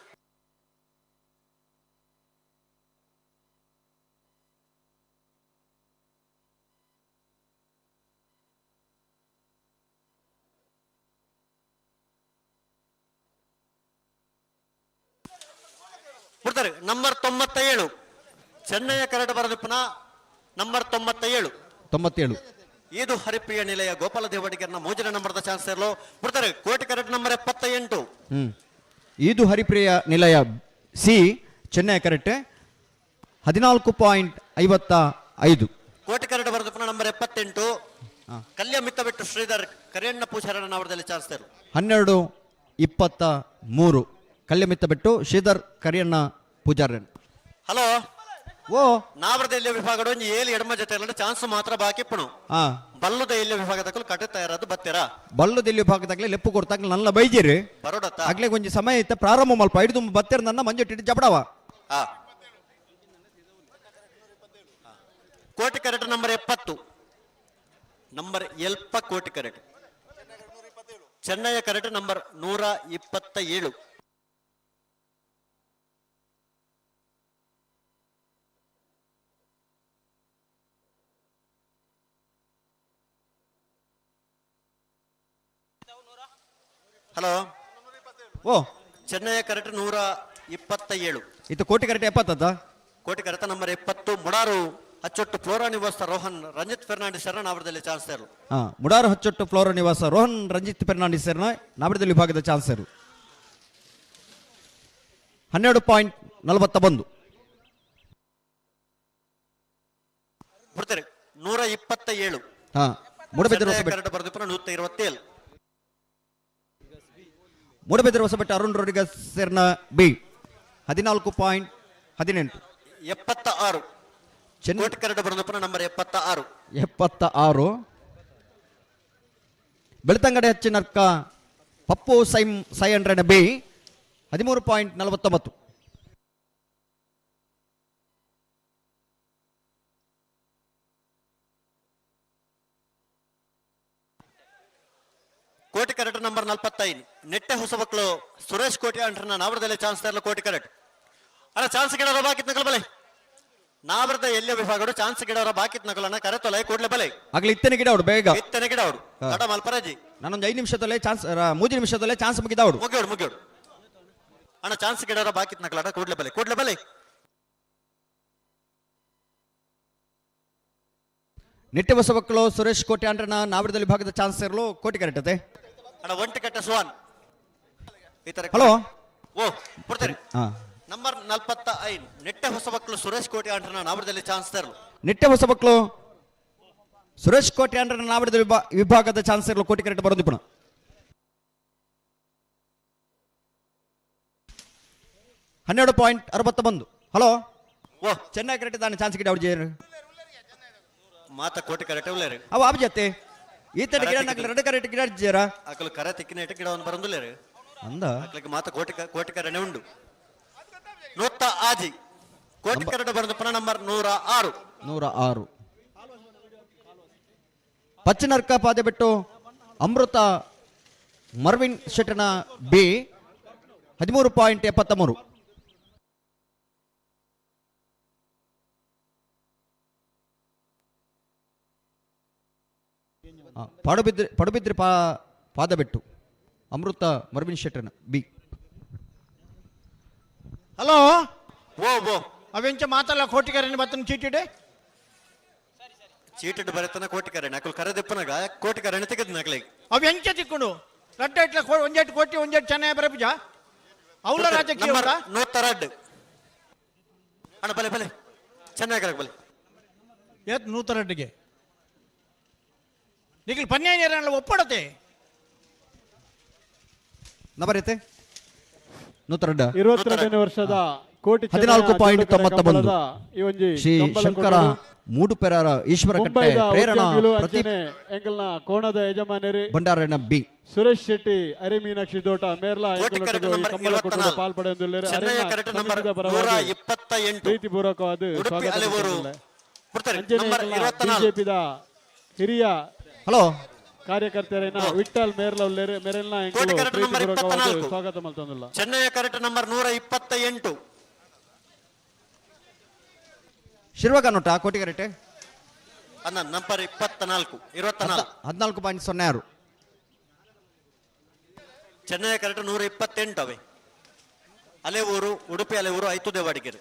ಬಿಡ್ತಾರೆ ನಂಬರ್ 97 ಚೆನ್ನೈ ಕರೆಕ್ಟ್ ಬರೋದು ಪುನಃ ನಂಬರ್ 97 ಇದು ಹರಿಪ್ರಿಯ ನಿಲಯ ಗೋಪಾಲ ದೇವಡಿಗರ್ನ ಮೂಜನ ನಂಬರ್ದ ಚಾನ್ಸ್ ಇರಲು ಬಿಡ್ತಾರೆ ಕೋಟಿ ಕರೆಕ್ಟ್ ನಂಬರ್ 78 ಇದು ಹರಿಪ್ರಿಯ ನಿಲಯ ಸಿ ಚೆನ್ನೈ ಕರೆಕ್ಟ್ 14.55 ಕೋಟಿ ಕರೆಕ್ಟ್ ಬರೋದು ಪುನಃ ನಂಬರ್ 78 ಕಲ್ಯ ಮಿತ್ತ ಬಿಟ್ಟು ಶ್ರೀಧರ್ ಕರಿಯಣ್ಣ ಪೂಜಾರನ ನಾವರದಲ್ಲಿ ಚಾನ್ಸ್ ಇರಲು 12.23 ಕಲ್ಯ ಮಿತ್ತ ಬಿಟ್ಟು ಶ್ರೀಧರ್ ಕರಿಯಣ್ಣ ಪೂಜಾರನ್ ಹಲೋ ಓ ನಾವರದ ಎಲ್ಲಿಯ ವಿಭಾಗದ ಒಂಜಿ ಏಳು ಎಡಮ ಜೊತೆ ಚಾನ್ಸ್ ಮಾತ್ರ ಬಾಕಿ ಪುಣು ಹಾ ಬಲ್ಲುದ ಎಲ್ಲಿಯ ವಿಭಾಗದಕ್ಕೂ ಕಟ್ಟ ತಯಾರದು ಬತ್ತೀರಾ ಬಲ್ಲದಲ್ಲಿ ವಿಭಾಗದಾಗ್ಲೇ ಲೆಪ್ಪು ಕೊಡ್ತಾಗ್ಲ ನನ್ನ ಬೈಜಿರಿ ಬರೋಡತ್ತ ಆಗ್ಲೇ ಒಂಜಿ ಸಮಯ ಇತ್ತ ಪ್ರಾರಂಭ ಮಲ್ಪ ಹಿಡಿದು ಬತ್ತರ ನನ್ನ ಮಂಜೊಟ್ಟಿಟ್ಟು ಜಬಡವ ಆ ಕೋಟಿ ಕರೆಕ್ಟ್ ನಂಬರ್ 70 ನಂಬರ್ ಎಲ್ಪ ಕೋಟಿ ಕರೆಕ್ಟ್ ಚೆನ್ನೈಯ ಕರೆಕ್ಟ್ ನಂಬರ್ 127 ಹಲೋ ಓ ಚೆನ್ನೈಯ ಕರೆಕ್ಟ್ 127 ಇದು ಕೋಟಿ ಕರೆಕ್ಟ್ 70 ಕೋಟಿ correct number 70 Mudaru ಅಚ್ಚೊಟ್ಟು flora Nivasa Rohan Ranjith Fernandes ಶರಣ ಅವರದಲ್ಲಿ ಚಾನ್ಸ್ ತೇರು ಮುಡಾರು ಹಚ್ಚೊಟ್ಟು ಫ್ಲೋರ ನಿವಾಸ ರೋಹನ್ ರಂಜಿತ್ ಫೆರ್ನಾಂಡಿಸ್ ನಾಬರದಲ್ಲಿ ವಿಭಾಗದ ಚಾನ್ಸರು 12.41 ಬಿಡ್ತಾರೆ 127 ಮೂಡಬಿದ್ರೆ ಕರೆಕ್ಟ್ ಬರೆದು 127 ಮೂಡಬಿದ್ರೆ ಹೊಸಬೆಟ್ಟ ಅರುಣ್ ರೋಡ್ರಿಗಸ್ ಸೇರ್ನ ಬಿ 14.18 76 ಕೋಟಿ ಕರೆಕ್ಟ್ ಬರೆದು ನಂಬರ್ 76 ಬೆಳ್ತಂಗಡಿ ಹಚ್ಚಿನರ್ಕ ಪಪ್ಪು ಸೈಂಡ್ರನ ಬಿ 13.49 ಕೋಟಿ ಕರೆಕ್ಟ್ ನಂಬರ್ 45 ನೆಟ್ಟೆ ಹೊಸಬಕ್ಳು ಸುರೇಶ್ ಕೋಟಿ ಅಂಟ್ರನ ನಾವರದಲ್ಲಿ ಚಾನ್ಸ್ ತರಲು ಕೋಟಿ ಕರೆಕ್ಟ್ ಅಣ್ಣ ಚಾನ್ಸ್ ಗಿಡೋರ ಬಾಕಿತ್ ನಕಲ್ ಬಲೆ ನಾವರದ ಎಲ್ಲ ವಿಭಾಗಡು ಚಾನ್ಸ್ ಗಿಡೋರ ಬಾಕಿತ್ ನಕಲನ್ನ ಕರೆತೊಲೆ ಕೂಡ್ಲೆ ಬಲೆ ಆಗ್ಲಿ ಇತ್ತನೆ ಗಿಡ ಅವ್ರು ಬೇಗ ಇತ್ತನೆ ಗಿಡ ಅವ್ರು ತಡ ಮಲ್ಪರಾಜಿ ನಾನೊಂದು 5 ನಿಮಿಷದಲ್ಲೇ ಚಾನ್ಸ್ 3 ನಿಮಿಷದಲ್ಲೇ ಚಾನ್ಸ್ ಮುಗಿದವಡು ಮುಗಿಯೋಡು ಅಣ್ಣ ಚಾನ್ಸ್ ಗಿಡೋರ ಬಾಕಿತ್ ನಕಲನ್ನ ಕೂಡ್ಲೆ ಬಲೆ ನಿಟ್ಟೆ ಹೊಸಬಕ್ಕಳು ಸುರೇಶ್ ಕೋಟಿ ಅಂಡ್ರನ ನಾವರದಲ್ಲಿ ವಿಭಾಗದ ಚಾನ್ಸ್ ಸೇರಲು ಕೋಟಿ ಕರೆಕ್ಟ್ ಅದೇ ಅಣ್ಣ ಒಂಟಿ ಕಟ್ಟ ಸ್ವಾನ್ ಈ ತರ ಹಲೋ ಓ ಕೊಡ್ತಾರೆ ನಂಬರ್ 45 ನೆಟ್ಟೆ ಹೊಸಬಕ್ಕಳು ಸುರೇಶ್ ಕೋಟಿ ಅಂಡ್ರನ ನಾವರದಲ್ಲಿ ಚಾನ್ಸ್ ತರಲು ನಿಟ್ಟೆ ಹೊಸಬಕ್ಕಳು ಸುರೇಶ್ ಕೋಟಿ ಅಂಡ್ರನ ನಾವರದಲ್ಲಿ ವಿಭಾಗದ ಚಾನ್ಸ್ ಸೇರಲು ಕೋಟಿ ಕರೆಕ್ಟ್ ಬರೋದು ಪುಣ 12.61 ಹಲೋ ಓ ಚೆನ್ನೈ ಕರೆಕ್ಟ್ ತಾನೆ ಚಾನ್ಸ್ ಗಿಡ ಅವ್ರು ಜೇರು ಮಾತ ಕೋಟಿ ಕರೆಕ್ಟ್ ಉಳ್ಳೇರಿ ಅವ ಆಬ್ ಜೊತೆ ಈತಡ ಗಿಡ ನಕಲ ರೆಡ್ ಕರೆಕ್ಟ್ ಗಿಡ ಜೇರ ಅಕಲು ಕರೆ ತಿಕ್ಕಿನ ಇಟ್ಟ ಗಿಡವನ್ನು ಬರಂದುಲ್ಲೇರಿ ಅಂದ ಅಕ್ಲಿಗೆ ಮಾತ ಕೋಟಿ ಕರೆನೆ ಉಂಡು ನೂತ್ತ ಆಜಿ ಕೋಟಿ ಕರೆಕ್ಟ್ ಬರೆದು ಪುನಃ ನಂಬರ್ 106 ಪಚ್ಚನರ್ಕ ಪಾದೆ ಬಿಟ್ಟು ಅಮೃತ ಮರ್ವಿನ್ ಶೆಟ್ಟನ ಬಿ 13.73 ಪಡುಬಿದ್ರಿ ಪಾದ ಬಿಟ್ಟು ಅಮೃತ ಮರ್ವಿನ್ ಶೆಟ್ಟನ ಬಿ ಹಲೋ ಓ ಅವೆಂಚ ಮಾತಲ್ಲ ಕೋಟಿಕರని ಬತ್ತನ ಚೀಟಿಡೆ ಚೀಟಿಡ್ ಬರತನ ಕೋಟಿಕರಣೆ ನಕಲ್ ಕರೆದೆಪ್ಪನಗ ಕೋಟಿಕರಣೆ ತೆಗೆದು ನಕಲಿಗೆ ಅವೆಂಚ ತಿಕ್ಕೊಂಡು ರಡ್ಡ ಇಟ್ಲ ಒಂಜೆಟ್ ಕೋಟಿ ಒಂಜೆಟ್ ಚೆನ್ನೈ ಬರಪಿಜ ಅವಳ ರಾಜಕೀಯ ನಂಬರ್ 102 ಅಣ್ಣ ಬಲೆ ಚೆನ್ನೈ ಕರೆಕ್ಟ್ ಬಲೆ ಏತ್ 102ಗೆ ನಿಖಿಲ್ ಪನ್ಯಾಯರ ಒಪ್ಪಡತೆ ನಂಬರ್ ಐತೆ 102 22ನೇ ವರ್ಷದ ಕೋಟಿ 14.91 ಶ್ರೀ ಶಂಕರ ಮೂಡುಪೆರಾರ ಈಶ್ವರ ಕಟ್ಟೆ ಪ್ರೇರಣಾ ಪ್ರದೀಪ್ ಎಂಗಲ್ನ ಕೋಣದ ಯಜಮಾನರಿ ಬಂಡಾರನ ಬಿ ಸುರೇಶ್ ಶೆಟ್ಟಿ ಅರೆ ಮೀನಾಕ್ಷಿ ದೋಟ ಮೇರ್ಲಾ ಕಮಲ ಕೊಟ್ಟು ಪಾಲ್ಪಡೆಯುತ್ತಿದ್ದಾರೆ ಪ್ರೀತಿ ಪೂರ್ವಕವಾದ ಬಿಜೆಪಿದ ಹಿರಿಯ ಹಲೋ ಕಾರ್ಯಕರ್ತರೇನ ವಿಠಲ್ ಮೇರೆಲ್ನ ಪ್ರೀತಿ ಪೂರ್ವಕವಾದ ಸ್ವಾಗತ ಮಲ್ತಂದಿಲ್ಲ ಚೆನ್ನೈ ಕರೆಕ್ಟ್ ನಂಬರ್ 128 ಶಿರ್ವಗ ನೋಟ ಕೋಟಿ ಕರೆಕ್ಟ್ ಅನ್ನ ನಂಬರ್ 24 14.06 ಚೆನ್ನೈ ಕರೆಕ್ಟ್ 128 ಅವೆ ಅಲೆಯೂರು ಉಡುಪಿ ಅಲೆಯೂರು ಐತು ದೇವಾಡಿಗೆರೆ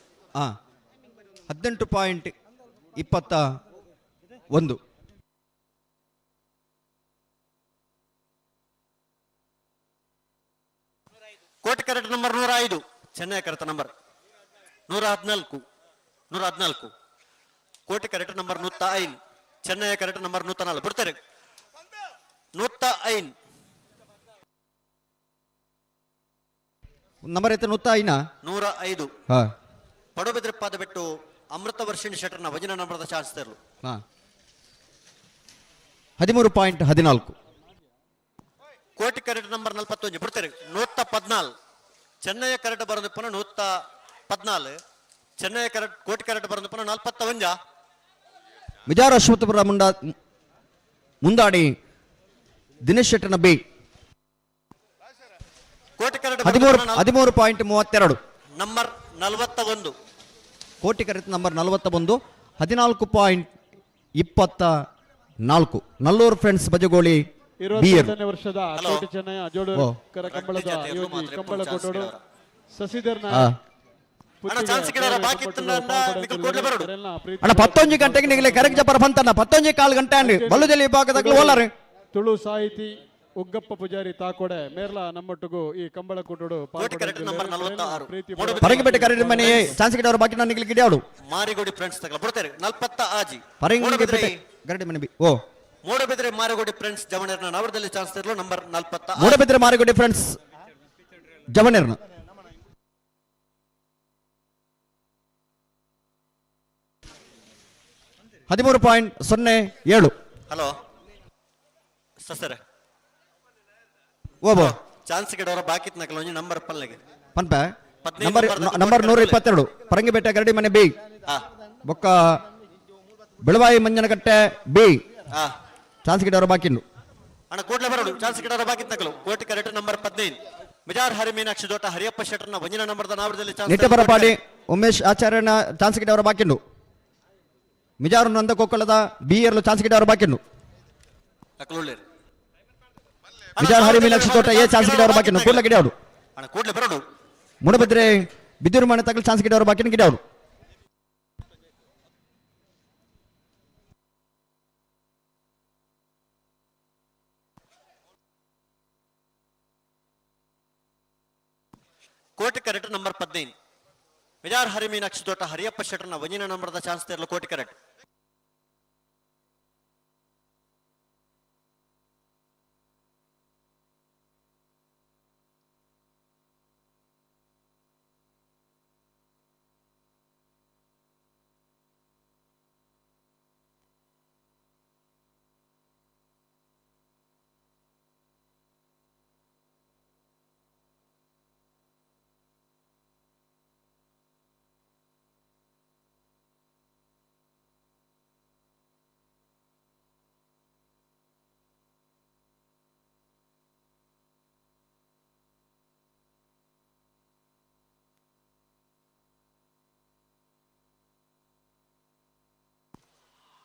18.21 ಕೋಟಿ correct number 105 Chennai correct number 114 ಕೋಟಿ correct number 105 Chennai correct number 104 ಬಿಡ್ತಾರೆ 105 ನಂಬರ್ ಐತೆ 105 ಪಡುಬಿದ್ರೆ ಪಾದ ಬಿಟ್ಟು ಅಮೃತ ವರ್ಷಿಣಿ ಶೆಟ್ಟರ್ನ ವಜಿನ ನಂಬರದ ಚಾನ್ಸ್ ತೆರಲು 13.14 ಕೋಟಿ ಕರೆಕ್ಟ್ ನಂಬರ್ 41 ಬಿಡ್ತಾರೆ 114 ಚೆನ್ನೈ ಕರೆಕ್ಟ್ ಬರೋದಪ್ಪನ 114 ಚೆನ್ನೈ ಕರೆಕ್ಟ್ ಕೋಟಿ ಕರೆಕ್ಟ್ ಬರೋದಪ್ಪನ 41 ಮಿಜಾರ ಅಶ್ವತ್ಥಪುರ ಮುಂದಾಡಿ ದಿನೇಶ್ ಶೆಟ್ಟರ್ನ ಬಿ ಕೋಟಿ ಕರೆಕ್ಟ್ 13.32 number 41 Koti correct number 41 14.24 Nallur friends Bajagoli ಬಿಯರ್ 22ನೇ ವರ್ಷದ ಕೋಟಿ ಚೆನ್ನಯ ಜೋಡುಕರ ಕಂಬಳದ ಯೋಗಿ ಕಂಬಳ ಕೊಟ್ಟೋಡು ಶಶಿಧರ್ ಅಣ್ಣ 11 ಗಂಟೆಗೆ ನಿಗಲೆ ಕರೆಕ್ಟ್ ಜಪರ ಬಂತಣ್ಣ 11 ಗಂಟೆ ಅಂడి ಬಲ್ಲುಜಲಿ ವಿಭಾಗದಾಗ ಓಲಾರೆ ತುಳು ಸಾಹಿತಿ ಉಗ್ಗಪ್ಪ ಪೂಜಾರಿ ತಾಕೋಡೆ ಮೇರ್ಲ ನಮ್ಮೊಟ್ಟಿಗೂ ಈ ಕಂಬಳ ಕೊಟ್ಟೋಡು ಪರಂಗಿಪೇಟೆ ಕರೆಕ್ಟ್ ಮನೆ ಚಾನ್ಸ್ ಗಿಡವರು ಬಾಕಿ ನಾನು ನಿಗಲಿ ಗಿಡಿಯಾಡು ಮಾರಿಗೋಡಿ ಫ್ರೆಂಡ್ಸ್ ತಗಲ ಬಿಡ್ತಾರೆ 40 ಆಜಿ ಪರಂಗಿಪೇಟೆ ಕರೆಕ್ಟ್ ಮನೆ ಬಿ ಓ ಮೂಡಬಿದ್ರೆ ಮಾರಿಗೋಡಿ ಫ್ರೆಂಡ್ಸ್ ಜವಣರ್ನ ನವರದಲ್ಲಿ ಚಾನ್ಸ್ ತೆರಲು ನಂಬರ್ 40 ಮೂಡಬಿದ್ರೆ ಮಾರಿಗೋಡಿ ಫ್ರೆಂಡ್ಸ್ ಜವಣರ್ನ 13.07 ಹಲೋ ಸರ್ ಓಬೋ ಚಾನ್ಸ್ ಗಿಡವರ ಬಾಕಿ ನಕಲ ನಂಬರ್ ಪಲ್ಲೆಗೆ ಪನ್ಪ ನಂಬರ್ 122 ಪರಂಗಿಪೇಟೆ ಗರಡಿ ಮನೆ ಬಿ ಬೊಕ್ಕ ಬೆಳವಾಯಿ ಮಂಜನಕಟ್ಟೆ ಬಿ ಚಾನ್ಸ್ ಗಿಡವರ ಬಾಕಿಂಡು ಅಣ್ಣ ಕೋಟ್ಲೆ ಬರೋಡು ಚಾನ್ಸ್ ಗಿಡವರ ಬಾಕಿ ನಕಲು ಕೋಟಿ ಕರೆಕ್ಟ್ ನಂಬರ್ 15 ಮಿಜಾರ್ ಹರಿ ಮೀನಾಕ್ಷಿ ದೋಟ ಹರಿಯಪ್ಪ ಶೆಟ್ಟರ್ನ ವಂಜನ ನಂಬರ್ದ ನಾವರದಲ್ಲಿ ಚಾನ್ಸ್ ನಿಟ್ಟಪರಪಾಡಿ ಉಮೇಶ್ ಆಚಾರ್ಯನ ಚಾನ್ಸ್ ಗಿಡವರ ಬಾಕಿಂಡು ಮಿಜಾರು ನಂದ ಕೊಕ್ಕಳದ ಬಿಯರ್ಲು ಚಾನ್ಸ್ ಗಿಡವರ ಬಾಕಿಂಡು ಮಿಜಾರ್ ಹರಿ ಮೀನಾಕ್ಷಿ ತೋಟ ಏ ಚಾನ್ಸ್ ಗಿಡವರ ಬಾಕಿಂಡು ಕೂಡ್ಲ ಗಿಡವರು ಅಣ್ಣ ಕೋಟ್ಲೆ ಬರೋಡು ಮುಡಬಿದ್ರೆ ಬಿದ್ದೂರು ಮನೆ ತಗಲು ಚಾನ್ಸ್ ಗಿಡವರ ಬಾಕಿಂಡು ಗಿಡವರು ಕೋಟಿ ಕರೆಕ್ಟ್ ನಂಬರ್ 15 ಮಿಜಾರ್ ಹರಿ ಮೀನಾಕ್ಷಿ ತೋಟ ಹರಿಯಪ್ಪ ಶೆಟ್ಟರ್ನ ವಂಜನ ನಂಬರ್ದ ಚಾನ್ಸ್ ತೆರಲು ಕೋಟಿ ಕರೆಕ್ಟ್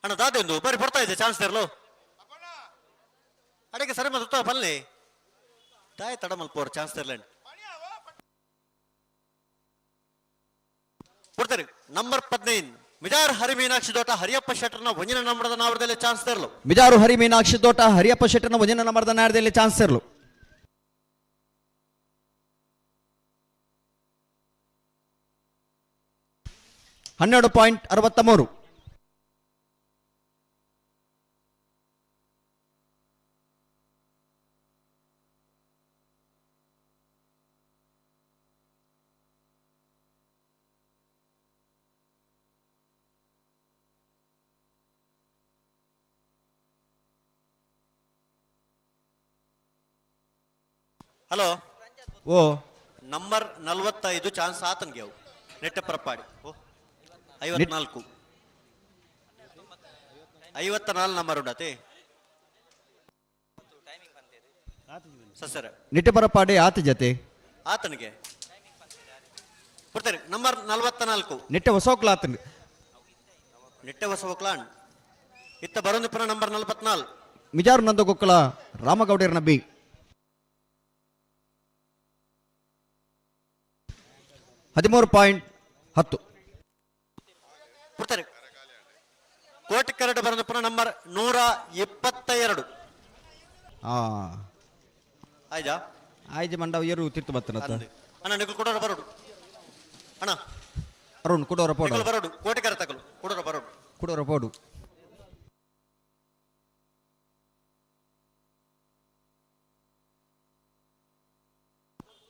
ಅಣ್ಣ ದಾದೆಂದು ಬರೀ ಬರ್ತಾ ಇದೆ ಚಾನ್ಸ್ ತೆರಲು ಅಡಿಗೆ ಸರಿ ಮತ್ತೆ ಬಲ್ಲೆ ತಾಯಿ ತಡ ಮಲ್ಪೋರು ಚಾನ್ಸ್ ತೆರಲೇಂಡ್ ಕೊಡ್ತಾರೆ ನಂಬರ್ 15 ಮಿಜಾರ್ ಹರಿ ಮೀನಾಕ್ಷಿ ತೋಟ ಹರಿಯಪ್ಪ ಶೆಟ್ಟರ್ನ ವಂಜನ ನಂಬರ್ದ ನಾವರದಲ್ಲಿ ಚಾನ್ಸ್ ತೆರಲು ಮಿಜಾರು ಹರಿ ಮೀನಾಕ್ಷಿ ತೋಟ ಹರಿಯಪ್ಪ ಶೆಟ್ಟರ್ನ ವಂಜನ ನಂಬರ್ದ ನಾಡದಲ್ಲಿ ಚಾನ್ಸ್ ತೆರಲು 12.63 ಹಲೋ ಓ ನಂಬರ್ 45 ಚಾನ್ಸ್ ಆತನ್ಗೆ ಅವು ನೆಟ್ಟ ಪರಪಾಡಿ 54 ನಂಬರ್ ಉಂಡತೆ ಸರ್ ನಿಟ್ಟಪರಪಾಡಿ ಆತ ಜತೆ ಆತನಿಗೆ ಕೊಡ್ತಾರೆ ನಂಬರ್ 44 ನಿಟ್ಟೆ ಹೊಸೋಕ್ಲ ಆತನ ನಿಟ್ಟೆ ಹೊಸೋಕ್ಲಾನ್ ಇತ್ತ ಬರೋದು ಪುನಃ ನಂಬರ್ 44 ಮಿಜಾರು ನಂದ ಕೊಕ್ಕಲ ರಾಮಗೌಡರ್ನ ಬಿ $13.10 ಕೊಡ್ತಾರೆ ಕೋಟಿ ಕರೆಕ್ಟ್ ಬರೋದು ಪುನಃ ನಂಬರ್ 122 ಆಯ್ಜಾ ಆಯ್ಜ ಮಂಡವ ಏರು ತಿರ್ತು ಬತ್ತನ ಅಣ್ಣ ನಿಖಲ್ ಕೊಡೋರ ಬರೋಡು ಅಣ್ಣ ಅರುಣ್ ಕೊಡೋರ ಪೋಡು ಬರೋಡು ಕೋಟಿ ಕರೆ ತಗಲು ಕೊಡೋರ ಬರೋಡು ಕೊಡೋರ ಪೋಡು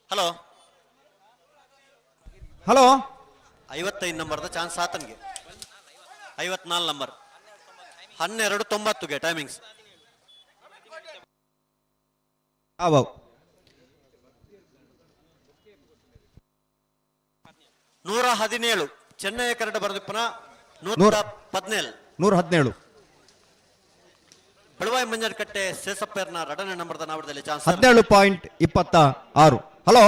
ಹಲೋ ಹಲೋ 55 ನಂಬರ್ದ ಚಾನ್ಸ್ ಆತನ್ಗೆ 54 ನಂಬರ್ 12:90ಗೆ ಟೈಮಿಂಗ್ಸ್. ಆವಾವ್ 117 ಚೆನ್ನೈ ಕರಡ ಬರೆದಿಪ್ಪನ 117 117 ಬಡವಾಯಿ ಮಂಜರ್ಕಟ್ಟೆ ಸೇಸಪ್ಪರ್ನ ಎರಡನೇ ನಂಬರ್ದ ನಾವಡದಲ್ಲಿ ಚಾನ್ಸ್ 17.26. ಹಲೋ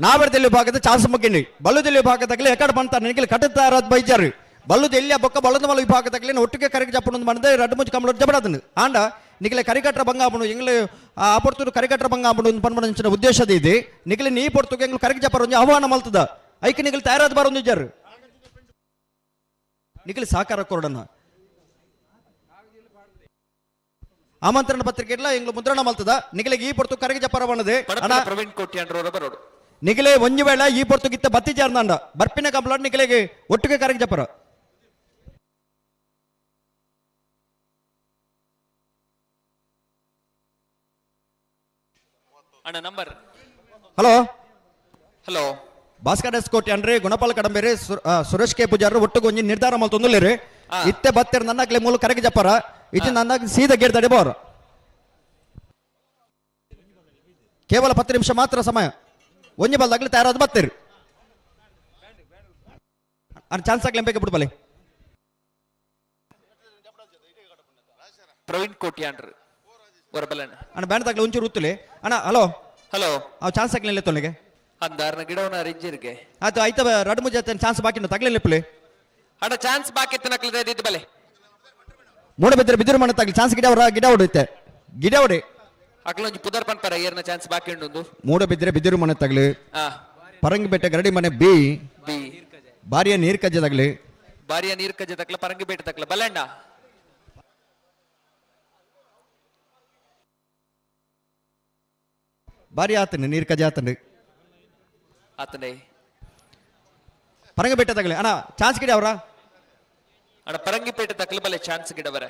ನಾವಡದಲ್ಲಿ ವಿಭಾಗದ ಚಾನ್ಸ್ ಮುಗಿನಿ ಬಲ್ಲುದಲ್ಲಿ ವಿಭಾಗದಾಗಲಿ ಎಕಡೆ ಬಂತಾರೆ ನಿಖಿಲ್ ಕಟ್ಟುತ್ತಾರ ಬೈಜಾರು ಬಲ್ಲುದು ಎಲ್ಲಿಯ ಬೊಕ್ಕ ಬಲ್ಲದ ಮಲ ವಿಭಾಗದಾಗಲಿ ಒಟ್ಟಿಗೆ ಕರೆಗೆ ಜಪ್ಪಣ ಬಂದ ರಡ್ಡು ಮುಚ್ಚು ಕಮ್ಮಲು ಜಬಡದನು ಆಂಡ ನಿಖಿಲೆ ಕರಿಕಟ್ರ ಬಂಗಾಪನು ಎಂಗ್ಲು ಆ ಪೊರ್ತೂರು ಕರಿಕಟ್ರ ಬಂಗಾಪನು ಪನ್ಮನಂಚಿನ ಉದ್ದೇಶದ ಇದೆ ನಿಖಿಲೆ ನೀ ಪೊರ್ತುಗೆ ಎಂಗ್ಲು ಕರೆಗೆ ಜಪ್ಪರ ಒಂದು ಆಹ್ವಾನ ಮಲ್ತದ ಐಕೆ ನಿಖಿಲ್ ತಯಾರಾದ ಬಾರ ಒಂದು ಜಾರು ನಿಖಿಲ್ ಸಹಕಾರ ಕೊರಡನ್ನ ಆಮಂತ್ರಣ ಪತ್ರಿಕೆ ಇಲ್ಲ ಎಂಗ್ಲು ಮುದ್ರಣ ಮಲ್ತದ ನಿಖಿಲೆಗೆ ಈ ಪೊರ್ತು ಕರೆಗೆ ಜಪ್ಪರ ಬಣ್ಣದೆ ಪ್ರವೀಣ್ ಕೋಟ್ಯಾನ್ರವರ ಬರೋಡು ನಿಖಿಲೆ ಒಂಜಿ ವೇಳ ಈ ಪೊರ್ತು ಗಿತ್ತ ಬತ್ತಿ ಜಾರ್ನಂಡ ಬರ್ಪಿನ ಕಂಪ್ಲಾಟ್ ನಿಖಿಲೆಗೆ ಒಟ್ಟಿಗೆ ಕರೆಗೆ ಜಪ್ಪರ ಅಣ್ಣ ನಂಬರ್. ಹಲೋ ಭಾಸ್ಕರ್ ಎಸ್ ಕೋಟಿ ಅಂದ್ರೆ ಗುಣಪಾಲ ಕಡಂಬೇರೆ ಸುರೇಶ್ ಕೆ ಪೂಜಾರ ಒಟ್ಟಿಗೆ ಒಂಜಿ ನಿರ್ಧಾರ ಮಲ್ತೊಂದುಲ್ಲೇರಿ ಇತ್ತೆ ಬತ್ತೇರು ನನ್ನಕ್ಲೆ ಮೂಲ ಕರೆಗೆ ಜಪ್ಪರ ಇಟ್ಟು ನನ್ನ ಸೀದಾ ಗೇರ್ದಡೆ ಬೋರ ಕೇವಲ 10 ನಿಮಿಷ ಮಾತ್ರ ಸಮಯ ಒಂಜಿ ಬಲ್ದಾಗ್ಲಿ ತಯಾರಾದ ಬತ್ತೇರು ಚಾನ್ಸ್ ಆಗ್ಲಿ ಬೇಕು ಬಿಡ್ಬಲೆ ಪ್ರವೀಣ್ ಕೋಟ್ಯಾನ್ರ ಹೊರಬಲಣ್ಣ ಅಣ್ಣ ಬ್ಯಾಂಡ್ ತಗ್ಲಿ ಒಂಚೂರು ಉತ್ತಲೆ ಅಣ್ಣ ಹಲೋ ಅವ್ ಚಾನ್ಸ್ ಆಗ್ಲಿಲ್ಲ ತೊಲೆಗೆ ಅಂದಾರ್ನ ಗಿಡವನ ರಿಜ್ಜಿರ್ಗೆ ಆಯ್ತು ಆಯ್ತು ರಡ್ ಮುಜೆ ಚಾನ್ಸ್ ಬಾಕಿ ತಗ್ಲಿಲ್ಲ ಪಿಲೆ ಅಣ್ಣ ಚಾನ್ಸ್ ಬಾಕಿ ನಕ್ಲದ ಇದ್ದಿದ್ದು ಬಲೆ ಮೂಡಬಿದ್ರೆ ಬಿದಿರು ಮಣ್ಣ ತಗ್ಲಿ ಚಾನ್ಸ್ ಗಿಡ ಹೊಡೆಯುತ್ತೆ ಗಿಡ ಹೊಡೆ ಅಕ್ಲೊಂಜಿ ಪುದರ್ ಪನ್ಪರ ಏರ್ನ ಚಾನ್ಸ್ ಬಾಕಿ ಉಂಡು ಮೂಡಬಿದ್ರೆ ಬಿದಿರು ಮನೆ ತಗ್ಲಿ ಪರಂಗಿ ಬೆಟ್ಟ ಗರಡಿ ಮನೆ ಬಿ ಬಾರಿಯ ನೀರ್ ಕಜ್ಜೆ ತಗ್ಲಿ ಬಾರಿಯ ನೀರ್ ಕಜ್ಜೆ ತಕ್ಲ ಪರಂಗಿ ಬೇಟ ತಕ್ಲ ಬಲಣ್ಣ ಬಾರಿ ಆತನ ನೀರ್ ಕಜ್ಜೆ ಆತನ ಆತನೇ ಪರಂಗಿ ಬೆಟ್ಟ ತಗ್ಲಿ ಅಣ್ಣ ಚಾನ್ಸ್ ಗಿಡ ಅವರ ಅಣ್ಣ ಪರಂಗಿಪೇಟೆ ತಕ್ಲ ಬಲೆ ಚಾನ್ಸ್ ಗಿಡ ಬರ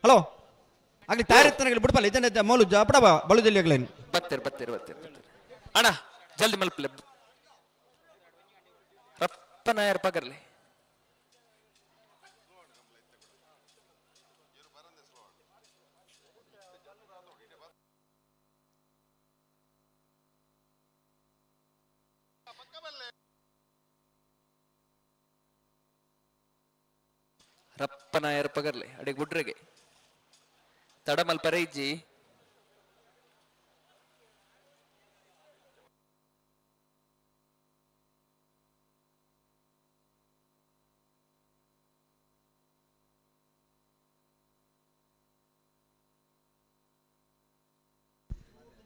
ಹಲೋ ಆಗ್ಲಿ ತಯಾರಿರ್ತಾನೆ ಬಿಡ್ಬಲ್ಲ ಇದನ್ನ ಮೌಲು ಜಪಡವ ಬಳುದಲ್ಲಿ ಆಗ್ಲೇನು ಬತ್ತೀರ್ ಅಣ್ಣ ಜಲ್ದಿ ಮಲ್ಪಲೆ ರಪ್ಪನ ಯಾರು ಪಗರ್ಲಿ ರಪ್ಪನ ಯಾರು ಪಗರ್ಲಿ ಅಡಿಗೆ ಗುಡ್ರೆಗೆ ತಡಮಲ್ ಪರೈಜಿ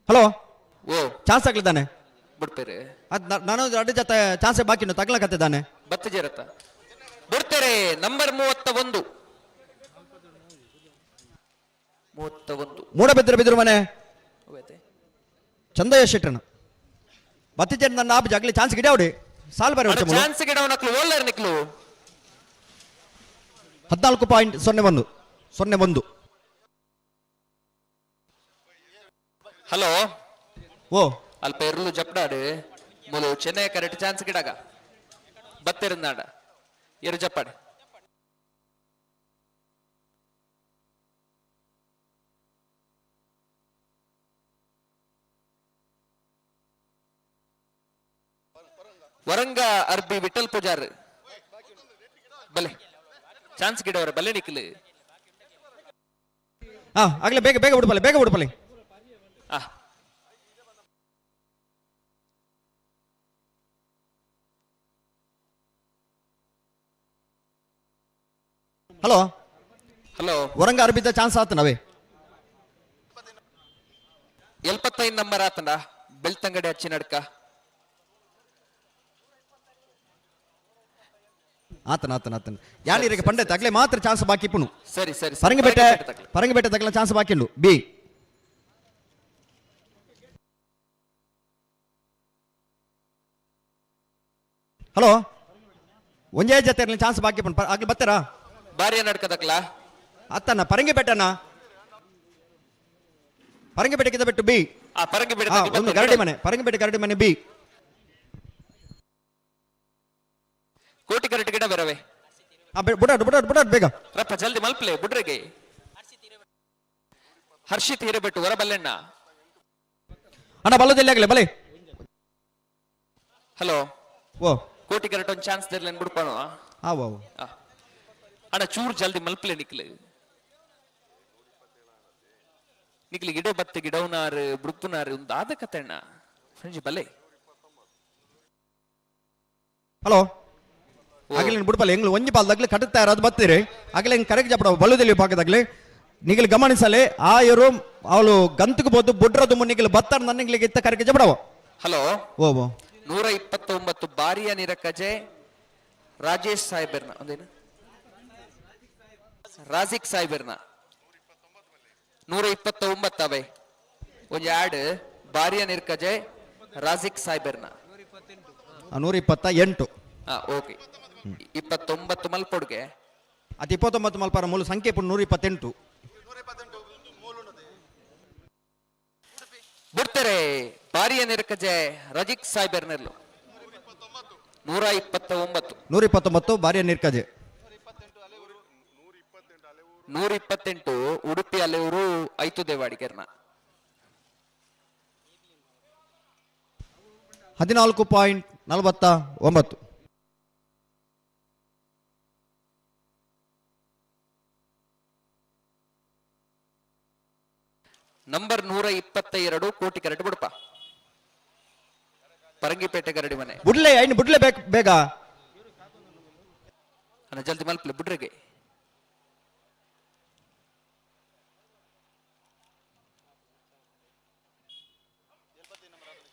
ಹಲೋ ಓ ಚಾನ್ಸ್ ಆಗ್ಲಿದ್ದಾನೆ ಬಿಡ್ತೇರೆ ಅದ್ ನಾನು ಅಡ್ಡ ಜೊತೆ ಚಾನ್ಸ್ ಬಾಕಿ ತಗ್ಲಕತ್ತಿದ್ದಾನೆ ಬತ್ತ ಜರತ್ತ ಬಿಡ್ತೇರೆ ನಂಬರ್ 31 ಮೂಡಬಿದ್ರೆ ಬಿದ್ರು ಮನೆ ಚಂದಯ್ಯ ಶೆಟ್ಟನ ಬತ್ತಿಜನ್ ನನ್ನ ಆಬ್ ಜಾಗ್ಲಿ ಚಾನ್ಸ್ ಗಿಡ ಹೊಡಿ ಸಾಲ್ ಬರ ಚಾನ್ಸ್ ಗಿಡ ನಕ್ಲು ಓಲ್ಲರ್ ನಿಕ್ಲು 14.01 ಹಲೋ ಓ ಅಲ್ಪ ಎರ್ಲು ಜಪ್ಡಾಡು ಮುಲು ಚೆನ್ನೈ ಕರೆಕ್ಟ್ ಚಾನ್ಸ್ ಗಿಡಗ ಬತ್ತಿರುನಾಡ ಎರು ಜಪ್ಪಾಡು ವರಂಗ ಅರ್ಬಿ ವಿಠಲ್ ಪೂಜಾರ್ ಬಲೆ ಚಾನ್ಸ್ ಗಿಡವರ ಬಲೆ ನಿಕ್ಲು ಆಗ್ಲೇ ಬೇಗ ಬಿಡ್ಬಲೆ ಹಲೋ ವರಂಗ ಅರ್ಬಿದ್ದ ಚಾನ್ಸ್ ಆತ ನಾವೇ 75 ನಂಬರ್ ಆತಂಡ ಬೆಳ್ತಂಗಡಿ ಹಚ್ಚಿ ನಡ್ಕ ಆತನ ಯಾನಿರಿಗೆ ಪಂಡಿತ ಆಗ್ಲೇ ಮಾತ್ರ ಚಾನ್ಸ್ ಬಾಕಿ ಪುಣು ಸರಿ ಪರಂಗಿ ಬೆಟ್ಟ ತಗ್ಲ ಚಾನ್ಸ್ ಬಾಕಿ ಉಂಡು ಬಿ ಹಲೋ ಒಂಜೇ ಜೊತೆ ಚಾನ್ಸ್ ಬಾಕಿ ಪುಣು ಆಗ್ಲಿ ಬತ್ತಾರಾ ಬಾರಿಯ ನಡ್ಕ ತಕ್ಲ ಅತ್ತನ ಪರಂಗಿ ಬೆಟ್ಟನ ಪರಂಗಿಪೇಟೆ ಕಿತ್ತ ಬಿಟ್ಟು ಬಿ. ಪರಂಗಿಪೇಟೆ ಒಂದು ಗರಡಿ ಮನೆ, ಪರಂಗಿಪೇಟೆ ಗರಡಿ ಮನೆ ಬಿ. ಕೋಟಿ ಕರೆಕ್ಟ್ ಗಿಡ ಬರವೆ ಬುಡಾಡ್ ಬೇಗ ರಪ್ಪ ಜಲ್ದಿ ಮಲ್ಪಲೆ ಬುಡ್ರಿಗೆ. ಹರ್ಷಿತ್ ಹಿರೇಬೆಟ್ಟು ಹೊರ ಬಲ್ಲೆಣ್ಣ. ಅಣ್ಣ ಬಲ್ಲದಲ್ಲಿ ಆಗಲೇ ಬಲೆ. ಹಲೋ ಓ ಕೋಟಿ ಕರೆಕ್ಟ್ ಒಂದು ಚಾನ್ಸ್ ದಿರ್ಲೇನ್ ಬಿಡ್ಪಾನು. ಅಣ್ಣ ಚೂರ್ ಜಲ್ದಿ ಮಲ್ಪಲೆ ನಿಕ್ಲಿ ಗಿಡ ಬತ್ತ ಗಿಡವನಾರು ಬುಡ್ಪುನಾರು ಒಂದು ಆದ ಕತೆ ಅಣ್ಣ ಫ್ರೆಂಡ್ಶಿಪ್ ಬಲ್ಲೆ. ಹಲೋ ಆಗಲೇ ಬುಡ್ಪಲ್ಲ ಎಂಗ್ಳು ಒಂಜಿ ಪಾಲ್ದಾಗ್ಲಿ ಕಟ್ಟುತ್ತಾ ಇರೋದು ಬತ್ತೀರಿ ಆಗಲೇ ಹಿಂಗೆ ಕರೆಕ್ಟ್ ಜಪ್ಪಡ ಬಲ್ಲುದಲ್ಲಿ ಭಾಗದಾಗ್ಲಿ ನಿಗಲು ಗಮನಿಸಲೆ ಆಯರು ಅವಳು ಗಂತಕ್ಕೆ ಬೋದು ಬುಡ್ರದು ಮುನ್ನಿಗಲು ಬತ್ತಾರ ನನ್ನಿಗ್ಲಿಗೆ ಇತ್ತ ಕರೆಕ್ಟ್ ಜಪ್ಪಡವ. ಹಲೋ ಓ 129 ಬಾರಿಯ ನಿರಕಜೆ ರಾಜೇಶ್ ಸಾಹೇಬರ್ನ ಒಂದೇನು ರಾಜಿಕ್ ಸಾಹೇಬರ್ನ 129 ಅವೇ ಒಂದು ಆಡ್ ಬಾರಿಯ ನಿರಕಜೆ ರಾಜಿಕ್ ಸಾಹೇಬರ್ನ 128. ಓಕೆ 29 ಮಲ್ಪೊಡ್ಗೆ ಅದು 29 ಮಲ್ಪಾರ ಮೂಲ ಸಂಖ್ಯೆ 128. ಬಿಡ್ತಾರೆ ಬಾರಿಯ ನಿರಕಜೆ ರಜಿಕ್ ಸಾಹೇಬರ್ನಲ್ಲೂ 129 ಬಾರಿಯ ನಿರ್ಕಜೆ 128 ಉಡುಪಿ ಅಲೆಯೂರು 5 ದೇವಾಡಿಗೆರ್ನ 14.49. ನಂಬರ್ 122 ಕೋಟಿ ಕರೆಕ್ಟ್ ಬಿಡಪ್ಪ. ಪರಂಗಿಪೇಟೆ ಗರಡಿ ಮನೆ ಬುಡ್ಲೆ ಬೇಗ ಅಣ್ಣ ಜಲ್ದಿ ಮಲ್ಪಲೆ ಬುಡ್ರಿಗೆ.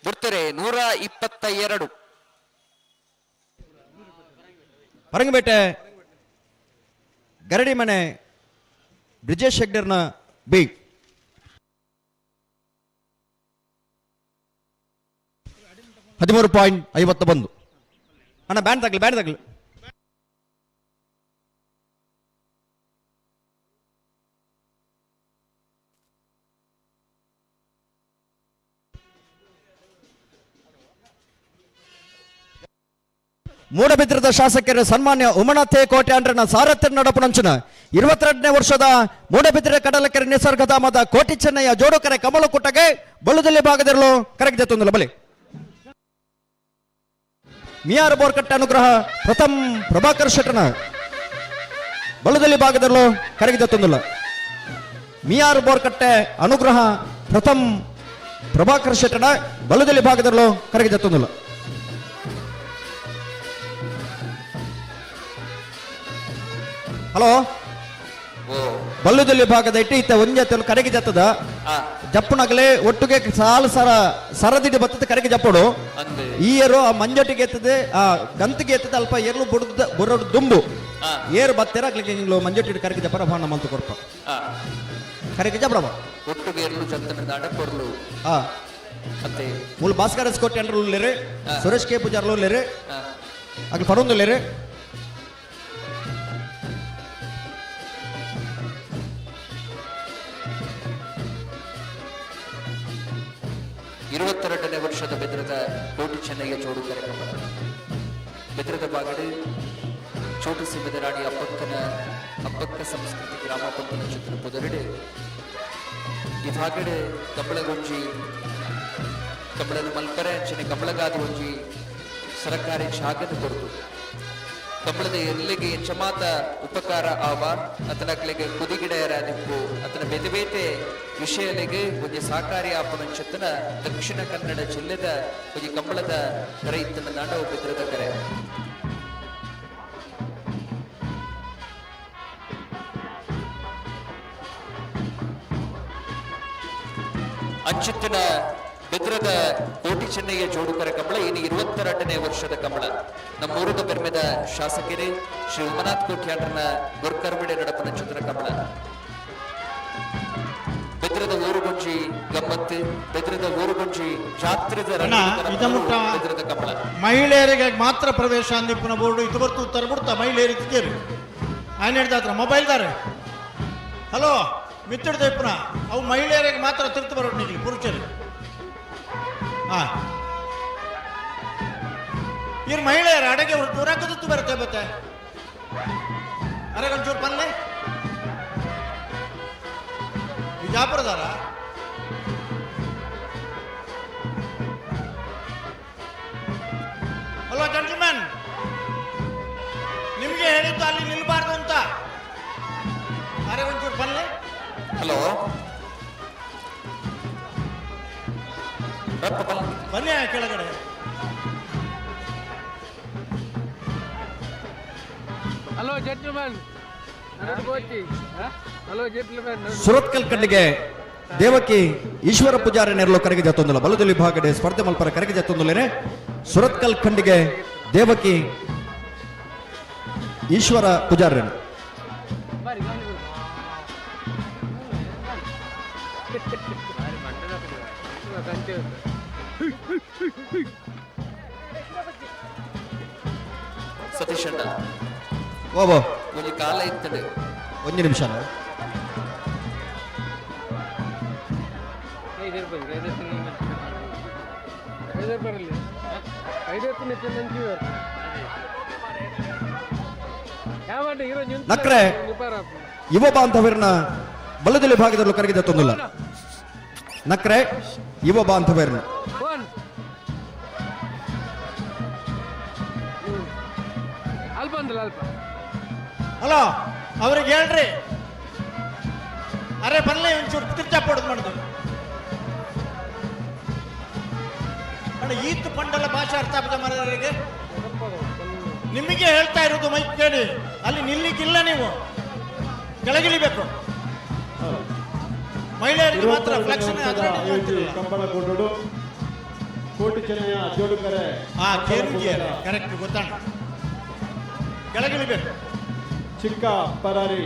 ಬಿಡ್ತಾರೆ 122 ಪರಂಗಿಪೇಟೆ ಗರಡಿ ಮನೆ ಬ್ರಿಜೇಶ್ ಹೆಗ್ಡರ್ನ ಬಿ. 13.51. ಅಣ್ಣ ಬ್ಯಾಂಡ್ ತಗಲಿ ಮೂಡಬಿದ್ರದ ಶಾಸಕರ ಸನ್ಮಾನ್ಯ ಉಮನಾಥೆ ಕೋಟ್ಯಾಂಡ್ರನ ಸಾರಥ್ಯ ನಡಪುನಂಚಿನ 22ನೇ ವರ್ಷದ ಮೂಡಬಿದ್ರೆ ಕಡಲಕೆರೆ ನಿಸರ್ಗಧಾಮದ ಕೋಟಿ ಚೆನ್ನಯ್ಯ ಜೋಡುಕರೆ ಕಮಲಕುಟ್ಟಗೆ ಬಳುದಲ್ಲಿ ಭಾಗದಿರಲು ಕರೆಗೆ ಜೊತ್ತೊಂದಿಲ್ಲ ಬಲಿ ಮಿಯಾರ್ ಬೋರ್ಕಟ್ಟೆ ಅನುಗ್ರಹ ಪ್ರಥಮ್ ಪ್ರಭಾಕರ್ ಶೆಟ್ಟನ ಬಳುದಲ್ಲಿ ಭಾಗದಿರಲು ಕರೆಗೆ ಜೊತ್ತೊಂದಿಲ್ಲ ಮಿಯಾರ್ ಬೋರ್ಕಟ್ಟೆ ಅನುಗ್ರಹ ಪ್ರಥಮ್ ಪ್ರಭಾಕರ್ ಶೆಟ್ಟನ ಬಳುದಲ್ಲಿ ಭಾಗದಿರಲು ಕರೆಗೆ ಜೊತ್ತೊಂದಿಲ್ಲ. ಹಲೋ ಬಲ್ಲುದಲ್ಲಿ ಭಾಗದ ಇಟ್ಟು ಇತ್ತ ಒಂಜತ್ತಲು ಕರೆಗೆ ಜತ್ತದ ಜಪ್ಪುನಗಲೇ ಒಟ್ಟಿಗೆ ಸಾಲು ಸರದಿಡಿ ಬತ್ತದ ಕರೆಗೆ ಜಪ್ಪಡು ಈಯರು ಆ ಮಂಜಟ್ಟಿಗೆ ಎತ್ತದೆ ಆ ಗಂತಿಗೆ ಎತ್ತದೆ ಅಲ್ಪ ಏರ್ಲು ಬುಡದು ದುಂಬು ಏರು ಬತ್ತೆರ ಅಗ್ಲಿಗೆ ನೀವು ಮಂಜಟ್ಟಿ ಕರೆಗೆ ಜಪ್ಪರ ಭಾಣ ಮಂತು ಕೊಡ್ಪ ಕರೆಗೆ ಜಪ್ಪಡವ ಒಟ್ಟಿಗೆ ಏರ್ಲು ಜಂತನ ಅಡಪೊರ್ಲು ಮತ್ತೆ ಮೂಲ ಭಾಸ್ಕರ ಕೋಟೆ ಅಂಡ್ರು ಲೇರೆ ಸುರೇಶ್ ಕೆ ಪೂಜಾರ್ಲು ಲೇರೆ ಅಗ್ಲಿ ಪಡೊಂದು ಲೇರೆ 22ನೇ ವರ್ಷದ ಬೆದ್ರದ ಕೋಟಿ ಚೆನ್ನಯ್ಯ ಜೋಡು ಕಾರ್ಯಕ್ರಮ ಬೆದ್ರದ ಬಾಗಡೆ ಚೋಟು ಸಿಂಹದರಾಣಿ ಅಪ್ಪಕ್ಕ ಸಂಸ್ಕೃತಿ ಗ್ರಾಮ ಪಂಪನ ಚಿತ್ರ ಪುದರಡೆ ಈ ಭಾಗಡೆ ಕಂಬಳಗೊಂಜಿ ಕಂಬಳನ ಮಲ್ಪರೆ ಅಂಚನೆ ಕಂಬಳಗಾದಿ ಒಂಜಿ ಸರಕಾರಿ ಶಾಖದ ಕೊರತು ಕಂಬಳದ ಎಲ್ಲಿಗೆ ಎಂಚಮಾತ ಉಪಕಾರ ಆವ ಅತನಕ್ಲೆಗೆ ಕುದಿಗಿಡೆಯರ ನಿಂಪು ಅತನ ಬೇತೆ ಬೇತೆ ವಿಷಯಲೆಗೆ ಒಂದು ಸಹಕಾರಿ ಆಪಣಂಚತನ ದಕ್ಷಿಣ ಕನ್ನಡ ಜಿಲ್ಲೆದ ಒಂದು ಕಂಬಳದ ರೈತನ ನಾಡವ ಬೆದ್ರದ ಕರೆ ಅಂಚಿತ್ತಿನ ಬೆದ್ರದ ಕೋಟಿ ಚೆನ್ನಯ್ಯ ಜೋಡುಕರ ಕಂಬಳ ಇನ್ನು 22ನೇ ವರ್ಷದ ಕಂಬಳ ನಮ್ಮೂರದ ಬೆರ್ಮೆದ ಶಾಸಕರೇ ಶ್ರೀ ಉಮನಾಥ್ ಕೋಟ್ಯಾಂಡ್ರನ ಗೊರ್ಕರ್ಮಿಡೆ ನಡಪನ ಚಿತ್ರ ಕಂಬಳ ಬೆದ್ರದ ಊರುಗೊಂಜಿ ಗಮ್ಮತ್ತು ಬೆದ್ರದ ಊರುಗೊಂಜಿ ಜಾತ್ರೆದ ಬೆದ್ರದ ಕಂಬಳ ಮಹಿಳೆಯರಿಗೆ ಮಾತ್ರ ಪ್ರವೇಶ ಅಂದಿಪ್ಪನ ಬೋರ್ಡು ಇದು ಬರ್ತು ಉತ್ತರ ಬಿಡ್ತಾ ಮಹಿಳೆಯರಿಗೆ ತಿಕ್ಕೇರಿ ಆಯ್ನ ಹೇಳ್ತಾ ಮೊಬೈಲ್ ದಾರೆ ಹಲೋ ಮಿತ್ತಿಡ್ದೆ ಪುನಃ ಅವು ಮಹಿಳೆಯರಿಗೆ ಮಾತ್ರ ತಿರ್ತು ಬರೋದು ನಿಗಲಿ ಪುರುಷರಿಗೆ. ಇವ್ರು ಮಹಿಳೆಯರು ಅಡಗೆ ಊರಾಕದಿತ್ತು ಬರುತ್ತೆ ಮತ್ತೆ ಅರೆಗೊಂಚೂರು ಪಲ್ಲೆ ಬಿಜಾಪುರದಾರ ಹಲೋ ಜೆಂಟಲ್ಮ್ಯಾನ್, ನಿಮಗೆ ಹೇಳಿದ್ದು ಅಲ್ಲಿ ನಿಲ್ಬಾರ್ದು ಅಂತ. ಅರೆ ಒಂಚೂರು ಬನ್ನಿ. ಹಲೋ, ಬನ್ನಿ ಕೆಳಗಡೆ. Hello gentleman, hello gentleman. Surathkal ಕಂಡಿಗೆ ದೇವಕಿ ಈಶ್ವರ ಪೂಜಾರಿ ನೆರಳು ಕರೆಗೆ ಜತ್ತೊಂದಿಲ್ಲ ಬಲದಲ್ಲಿ ವಿಭಾಗಡೆ ಸ್ಪರ್ಧೆ ಮಲ್ಪರ ಕರೆಗೆ ಜತ್ತೊಂದಿಲ್ಲೇನೆ ಸುರತ್ಕಲ್ ಖಂಡಿಗೆ ದೇವಕಿ ಈಶ್ವರ ಪೂಜಾರಿ ಸತೀಶ್ ಅಣ್ಣ ಓಬೋ ಒಂದು ಕಾಲ ಇರ್ತದೆ. ಒಂದು ನಿಮಿಷ ನಕ್ರೆ ಯುವ ಬಾಂಧವರನ್ನ ಬಲದಲ್ಲಿ ಭಾಗದಲ್ಲೂ ಕರಗಿದ ತೊಂದಿಲ್ಲ. ನಕ್ರೆ ಯುವ ಬಾಂಧವರನ್ನ ಹಲೋ ಅವ್ರಿಗೆ ಹೇಳ್ರಿ, ಅರೆ ಬನ್ನಿ ಒಂಚೂರು ತಿರ್ಚಾಪ್ ಹೊಡೆದು ಮಾಡುದು. ಈತ್ ಪಂಡಲ ಭಾಷೆ ಅರ್ಥ ಆಗ್ತದೆ ಮರರಿಗೆ. ನಿಮಗೆ ಹೇಳ್ತಾ ಇರೋದು ಮೈಕ್ ಕೇಳಿ, ಅಲ್ಲಿ ನಿಲ್ಲಿಕ್ಕಿಲ್ಲ, ನೀವು ಕೆಳಗಿಳಿಬೇಕು. ಮಹಿಳೆಯರಿಗೆ ಮಾತ್ರ ಫ್ಲೆಕ್ಷನ್ ಕೋಟಿ ಚೆನ್ನಯ್ಯ ಜೋಡುಕರೆ ಕರೆಕ್ಟ್ ಗೊತ್ತಾಣ, ಕೆಳಗಿಳಿಬೇಕು. ಚಿಕ್ಕ ಪರಾರಿ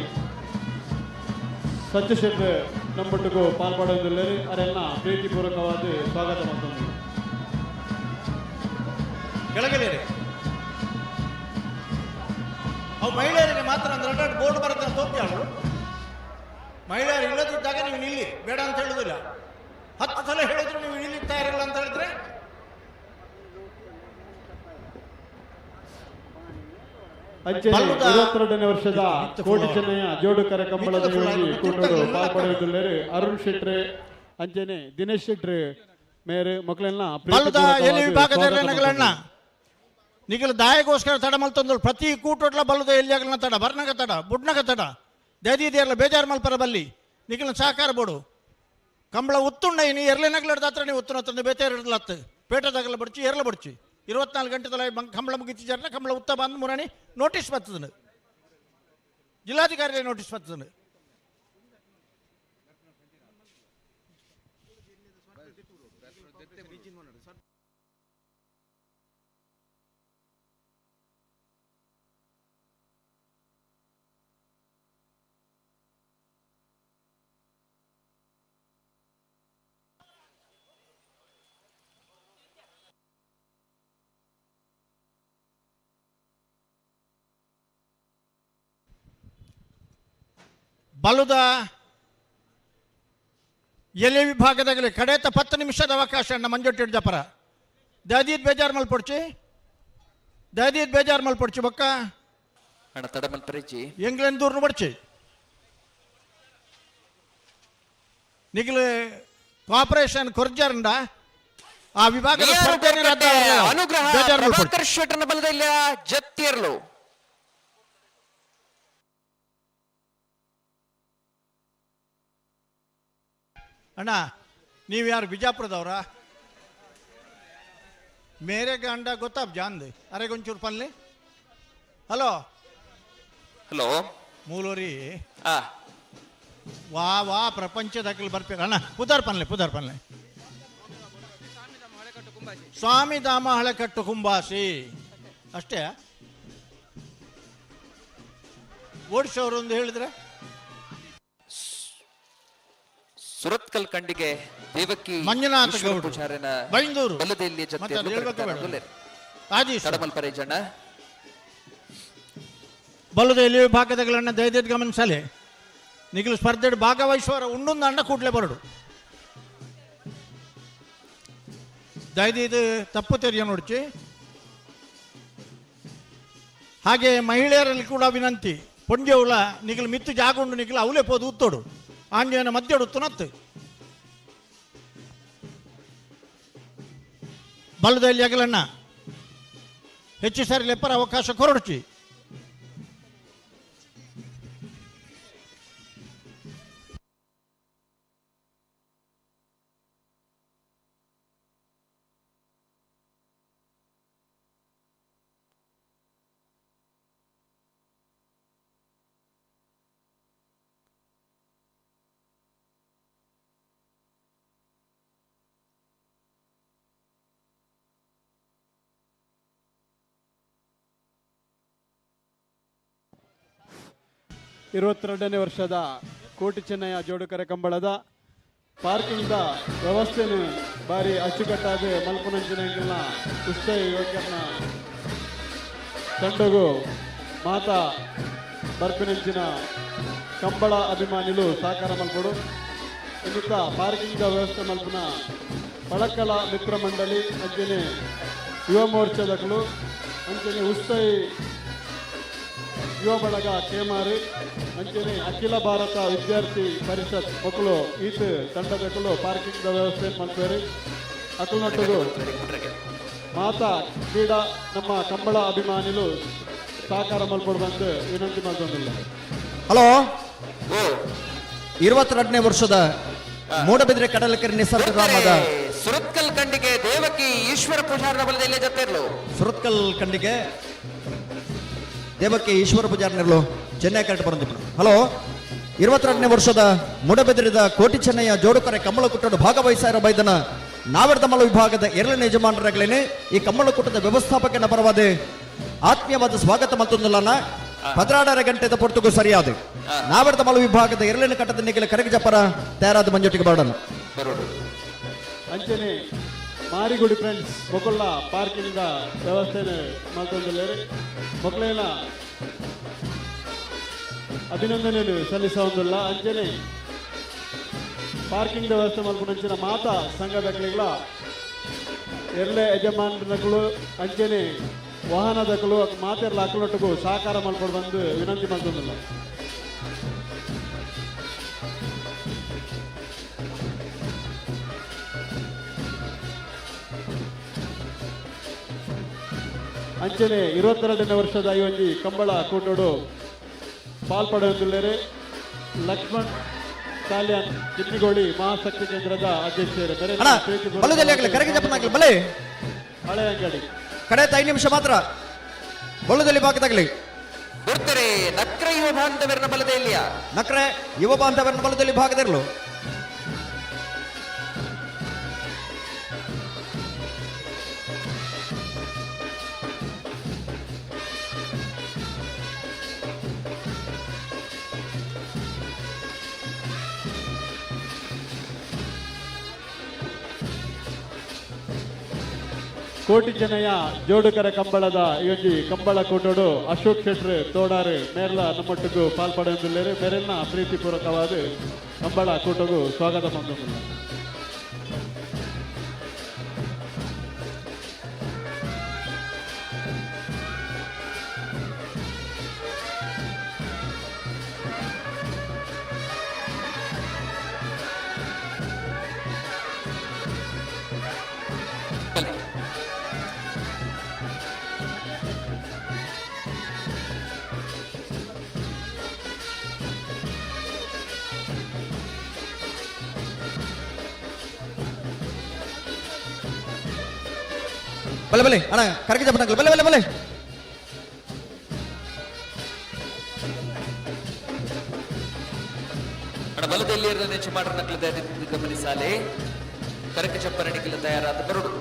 ಸಚ್ಚ ಶೆಟ್ಟಿ ನಮ್ಮೊಟ್ಟಿಗೂ ಪಾಲ್ಪಡೋದಿಲ್ಲ. ಅವರೆಲ್ಲ ಪ್ರೀತಿಪೂರ್ವಕವಾದ ಸ್ವಾಗತ ಮಾಡ್ತಾರೆ. ಕೆಳಗಿಳಿರಿ. ಅವು ಮಹಿಳೆಯರಿಗೆ ಮಾತ್ರ ಅಂದ್ರೆ ಬೋರ್ಡ್ ಬರುತ್ತೆ ಅಂತ ಹೋಗ್ತಾಳು. ಮಹಿಳೆಯರು ಇಲ್ಲದಿದ್ದಾಗ ನೀವು ನಿಲ್ಲಿ ಬೇಡ ಅಂತ ಹೇಳುದಿಲ್ಲ. 10 ಸಲ ಹೇಳಿದ್ರು ನೀವು ನಿಲ್ಲಿಸ್ತಾ ಇರಲ್ಲ ಅಂತ ಹೇಳಿದ್ರೆ ಅಂಚೆ 22ನೇ ವರ್ಷದ ಕೋಟಿ ಚೆನ್ನಯ್ಯ ಜೋಡುಕರೆ ಕಂಬಳದ ಕೂಟರು ಪಾಲ್ಪಡುವುದಿಲ್ಲರು ಅರುಣ್ ಶೆಟ್ರೆ ಅಂಚನೆ ದಿನೇಶ್ ಶೆಟ್ರೆ ಮೇರೆ ಮಕ್ಕಳೆಲ್ಲ ವಿಭಾಗದ ನಿಗಲು ದಾಯಗೋಸ್ಕರ ತಡ ಮಲ್ತಂದಳು. ಪ್ರತಿ ಕೂಟೋಟ್ಲ ಬಲ್ಲದ ಎಲ್ಲಿಯಾಗಲನ್ನ ತಡ ಬರ್ನಾಗ ತಡ ಬುಡ್ನಾಗ ತಡ ದೈದಿಯರ್ಲ ಬೇಜಾರು ಮಲ್ಪರ ಬಲ್ಲಿ ನಿಗಲ ಸಹಕಾರ ಬೋಡು ಕಂಬಳ ಉತ್ತುಂಡ ನೀ ಎರ್ಲೆನಗ್ಲಡ್ದ ಹತ್ರ ನೀವು ಉತ್ತುನ ಬೇತೇರ್ ಇರ್ಲತ್ತು ಪೇಟದಾಗಲ ಬಡ್ಚಿ ಎರ್ಲ ಬಡ್ಚಿ 24 ಗಂಟೆ ತಲೆ ಕಂಬಳ ಮುಗಿತಿಜಾರನ ಕಂಬಳ ಉತ್ತ ಬಂದು ಮುರಾಣಿ ನೋಟಿಸ್ ಬರ್ತದನು, ಜಿಲ್ಲಾಧಿಕಾರಿ ನೋಟಿಸ್ ಬರ್ತದನು. ಬಲುದ ಎಲೆ ವಿಭಾಗದಾಗಲಿ ಕಡೆತ 10 ನಿಮಿಷದ ಅವಕಾಶ ಅಣ್ಣ ಮಂಜೊಟ್ಟಿ ಜಪರ ದದೀದ್ ಬೇಜಾರ್ ಮಲ್ಪೊಡ್ಚಿ ಬೊಕ್ಕ ಅಣ್ಣ ತಡ ಮಲ್ಪರಿಚಿ ಎಂಗ್ಲೆಂಡ್ ದೂರ್ನು ಬಡ್ಚಿ ನಿಗಲು ಕೋಆಪರೇಷನ್ ಕೊರ್ಜಾರಂಡ ಆ ವಿಭಾಗದ ಅನುಗ್ರಹ ಪ್ರಭಾಕರ್ ಶೆಟ್ಟರ್ನ ಬಲದಲ್ಲಿ ಜತ್ತಿಯರ್ಲು ಅಣ್ಣ ನೀವು ಯಾರು ಬಿಜಾಪುರದವ್ರ? ಮೇರೆ ಗಂಡ ಗೊತ್ತಾಬ್ ಜಾನ್ದು ಅರೆಗೊಂಚೂರು ಪಲ್ಲೆ. ಹಲೋ ಹಲೋ ಮೂಲೋರಿ ವಾ ಪ್ರಪಂಚದಾಗಲಿ ಬರ್ಬೇಕು ಅಣ್ಣ. ಪುದಾರ್ ಪನ್ಲೆ ಸ್ವಾಮಿ ಧಾಮ ಹಳೆಕಟ್ಟು ಕುಂಬಾಸಿ ಅಷ್ಟೇ ಓಡಿಸೋರು ಒಂದು ಹೇಳಿದ್ರೆ. ಸುರತ್ಕಲ್ ಖಂಡಿಗೆ ದೇವಕಿ ಮಂಜುನಾಥ ಗೌಡ ಬೈಂದೂರು ಬಲದಲ್ಲಿ ತಡಮಲ್ಪರೇಜಣ್ಣ ಬಲದಲ್ಲಿ ವಿಭಾಗದಗಳನ್ನ ದಯದೇದ್ ಗಮನಿಸಲಿ. ನಿಖಿಲ್ ಸ್ಪರ್ಧೆಡ್ ಭಾಗವಹಿಸುವವರ ಉಂಡೊಂದು ಅಣ್ಣ ಕೂಡಲೇ ಬರಡು ದಯದು ತಪ್ಪು ತೆರೆಯ ನೋಡ್ಚಿ. ಹಾಗೆ ಮಹಿಳೆಯರಲ್ಲಿ ಕೂಡ ವಿನಂತಿ ಪೊಂಜೆವುಲ ನಿಖಿಲ್ ಮಿತ್ತು ಜಾಗೊಂಡು ನಿಖಿಲ್ ಅವಲೇ ಪೋದು ಉತ್ತೋಡು ಆಂಜೇನ ಮಧ್ಯಡು ತುನತ್ತು ಬಲದಲ್ಲಿ ಅಗಲಣ್ಣ ಹೆಚ್ಚು ಸಾರಿ ಲೆಪ್ಪರ ಅವಕಾಶ ಕೊರಡ್ಚಿ. ನೇ ವರ್ಷದ ಕೋಟಿ ಚೆನ್ನಯ್ಯ ಜೋಡುಕರೆ ಕಂಬಳದ ಪಾರ್ಕಿಂಗ್ದ ವ್ಯವಸ್ಥೆನು ಬಾರಿ ಅಚ್ಚುಕಟ್ಟಾದ ಮಲ್ಪುನಂಚಿನ ಉತ್ಸವ ಯೋಗ್ಯನ ತಂಡಗೂ ಮಾತಾ ಬರ್ಪಿನಂಚಿನ ಕಂಬಳ ಅಭಿಮಾನಿಗಳು ಸಹಕಾರ ಮಲ್ಪಡು. ಇನ್ನಿತ ಪಾರ್ಕಿಂಗ್ದ ವ್ಯವಸ್ಥೆ ಮಲ್ಪನ ಪಳಕಲ ಮಿತ್ರ ಮಂಡಳಿ ಅಂಚನೆ ಯುವ ಮೋರ್ಚಾದಗಳು ಅಂಚನೆ ಉತ್ಸವ ಯುವ ಬಳಗ ಕೇಮಾರಿ ಅಂಚನೆ ಅಖಿಲ ಭಾರತ ವಿದ್ಯಾರ್ಥಿ ಪರಿಷತ್ ಮಕ್ಕಳು ಈತ ತಂಡದಕ್ಕಲು ಪಾರ್ಕಿಂಗ್ ವ್ಯವಸ್ಥೆ ಮಾಡ್ತಾರೆ. ಅಕಲ್ನಟ್ಟದು ಮಾತಾ ಕ್ರೀಡಾ ನಮ್ಮ ಕಂಬಳ ಅಭಿಮಾನಿಗಳು ಸಹಕಾರ ಮಲ್ಪಡುವಂತೆ ವಿನಂತಿ ಮಾಡ್ಕೊಂಡಿಲ್ಲ. ಹಲೋ, 22ನೇ ವರ್ಷದ ಮೂಡಬಿದ್ರೆ ಕಡಲಕೆರೆ ನಿಸರ್ಗ ಗ್ರಾಮದ ಸುರತ್ಕಲ್ ಕಂಡಿಗೆ ದೇವಕಿ ಈಶ್ವರ ಪೂಜಾರನ ಬಲದಲ್ಲಿ ಜೊತೆರ್ಲು ಸುರತ್ಕಲ್ ಕಂಡಿಗೆ ದೇವಕ್ಕೆ ಈಶ್ವರ ಪೂಜಾರನಿರ್ಲು ಚೆನ್ನೈ ಕರೆಕ್ಟ್ ಬಂದಿಪ್ಪು. ಹಲೋ, 22ನೇ ವರ್ಷದ ಮೂಡಬಿದ್ರಿದ ಕೋಟಿ ಚೆನ್ನಯ್ಯ ಜೋಡುಕರೆ ಕಂಬಳ ಕುಟ್ಟದ ಭಾಗವಹಿಸಿರೋ ಬೈದನ ನಾವೆರ್ದಮಲ ವಿಭಾಗದ 2ನೇ ಯಜಮಾನರಾಗಲೇನೆ ಈ ಕಂಬಳ ಕುಟ್ಟದ ವ್ಯವಸ್ಥಾಪಕನ ಪರವಾದ ಆತ್ಮೀಯವಾದ ಸ್ವಾಗತ ಮತ್ತೊಂದಲ್ಲ 16 ಗಂಟೆದ ಪೊರ್ತುಗೂ ಸರಿಯಾದ ನಾವೆರ್ದಮಲ ವಿಭಾಗದ 2ನೇ ಕಟ್ಟದ ನಿಖಿಲ ಕರಗಿ ಜಪ್ಪರ ತಯಾರಾದ ಮಂಜೊಟ್ಟಿಗೆ ಬರೋಣ. ಅಂಚನೆ ಮಾರಿಗುಡಿ ಫ್ರೆಂಡ್ಸ್ ಮೊಕಲ್ಲ ಪಾರ್ಕಿಂಗ್ ವ್ಯವಸ್ಥೆನ ಮಾಡ್ಕೊಂಡಿಲ್ಲ ಮಕ್ಕಳೆಲ್ಲ ಅಭಿನಂದನೆ ಸಲ್ಲಿಸೋದಿಲ್ಲ. ಅಂಚನೆ ಪಾರ್ಕಿಂಗ್ ವ್ಯವಸ್ಥೆ ಮಾಡ್ಕೊಂಡಂಚಿನ ಮಾತಾ ಸಂಘದಗಳ 2 ಯಜಮಾನರುಗಳು ಅಂಚನೆ ವಾಹನದಗಳು ಮಾತೆಲ್ಲ ಹಾಕಲೊಟ್ಟಿಗೂ ಸಹಕಾರ ಮಾಡ್ಕೊಂಡು ಬಂದು ವಿನಂತಿ ಮಾಡ್ಕೊಂಡಿಲ್ಲ. ಅಂಚನೆ 22ನೇ ವರ್ಷದ ಈ ಒಂದು ಕಂಬಳ ಕೂಟೋಡು ಪಾಲ್ಪಡುವುದಿಲ್ಲರೆ ಲಕ್ಷ್ಮಣ್ ಕಾಲ್ಯಾನ್ ಕಿನ್ನಿಗೋಳಿ ಮಹಾಶಕ್ತಿ ಕೇಂದ್ರದ ಅಧ್ಯಕ್ಷರು ಹಳೆ ಅಂಗಡಿ ಕಡೆ 5 ನಿಮಿಷ ಮಾತ್ರ ಬಳ್ಳದಲ್ಲಿ ಭಾಗದಾಗಲಿ ಗುರ್ತರೆ ನಕ್ರ ಯುವ ಬಾಂಧವರನ ಬಲದಲ್ಲಿ ನಕ್ರೆ ಯುವ ಬಾಂಧವರನ ಬಲದಲ್ಲಿ ಭಾಗದಿರಲು ಕೋಟಿ ಚೆನ್ನಯ್ಯ ಜೋಡುಕರೆ ಕಂಬಳದ ಈ ಕಂಬಳ ಕೂಟೋಡು ಅಶೋಕ್ ಶೆಟ್ರು ತೋಡಾರು ಮೇರ್ಲ ನಮ್ಮೊಟ್ಟಿಗೂ ಪಾಲ್ಪಡುವುದಿಲ್ಲರು ಮೇರೆಲ್ಲ ಪ್ರೀತಿಪೂರ್ವಕವಾದ ಕಂಬಳ ಕೂಟಗೂ ಸ್ವಾಗತ ಮಾಡಿಲ್ಲ. ಬಲೆ ಬಲೆ ಅಣ್ಣ ಕರಗಿ ಜಪ್ಪನಾಗಲಿ ಬಲೆ ಬಲೆ ಬಲೆ ಅಣ್ಣ ಬಲದಲ್ಲಿ ನೆಚ್ಚು ಮಾಡ್ರ ನಕ್ಲದ ಗಮನಿಸಾಲೆ ಕರಕ ಚಪ್ಪರಣಿಗೆಲ್ಲ ತಯಾರಾದ ಬರೋಡು.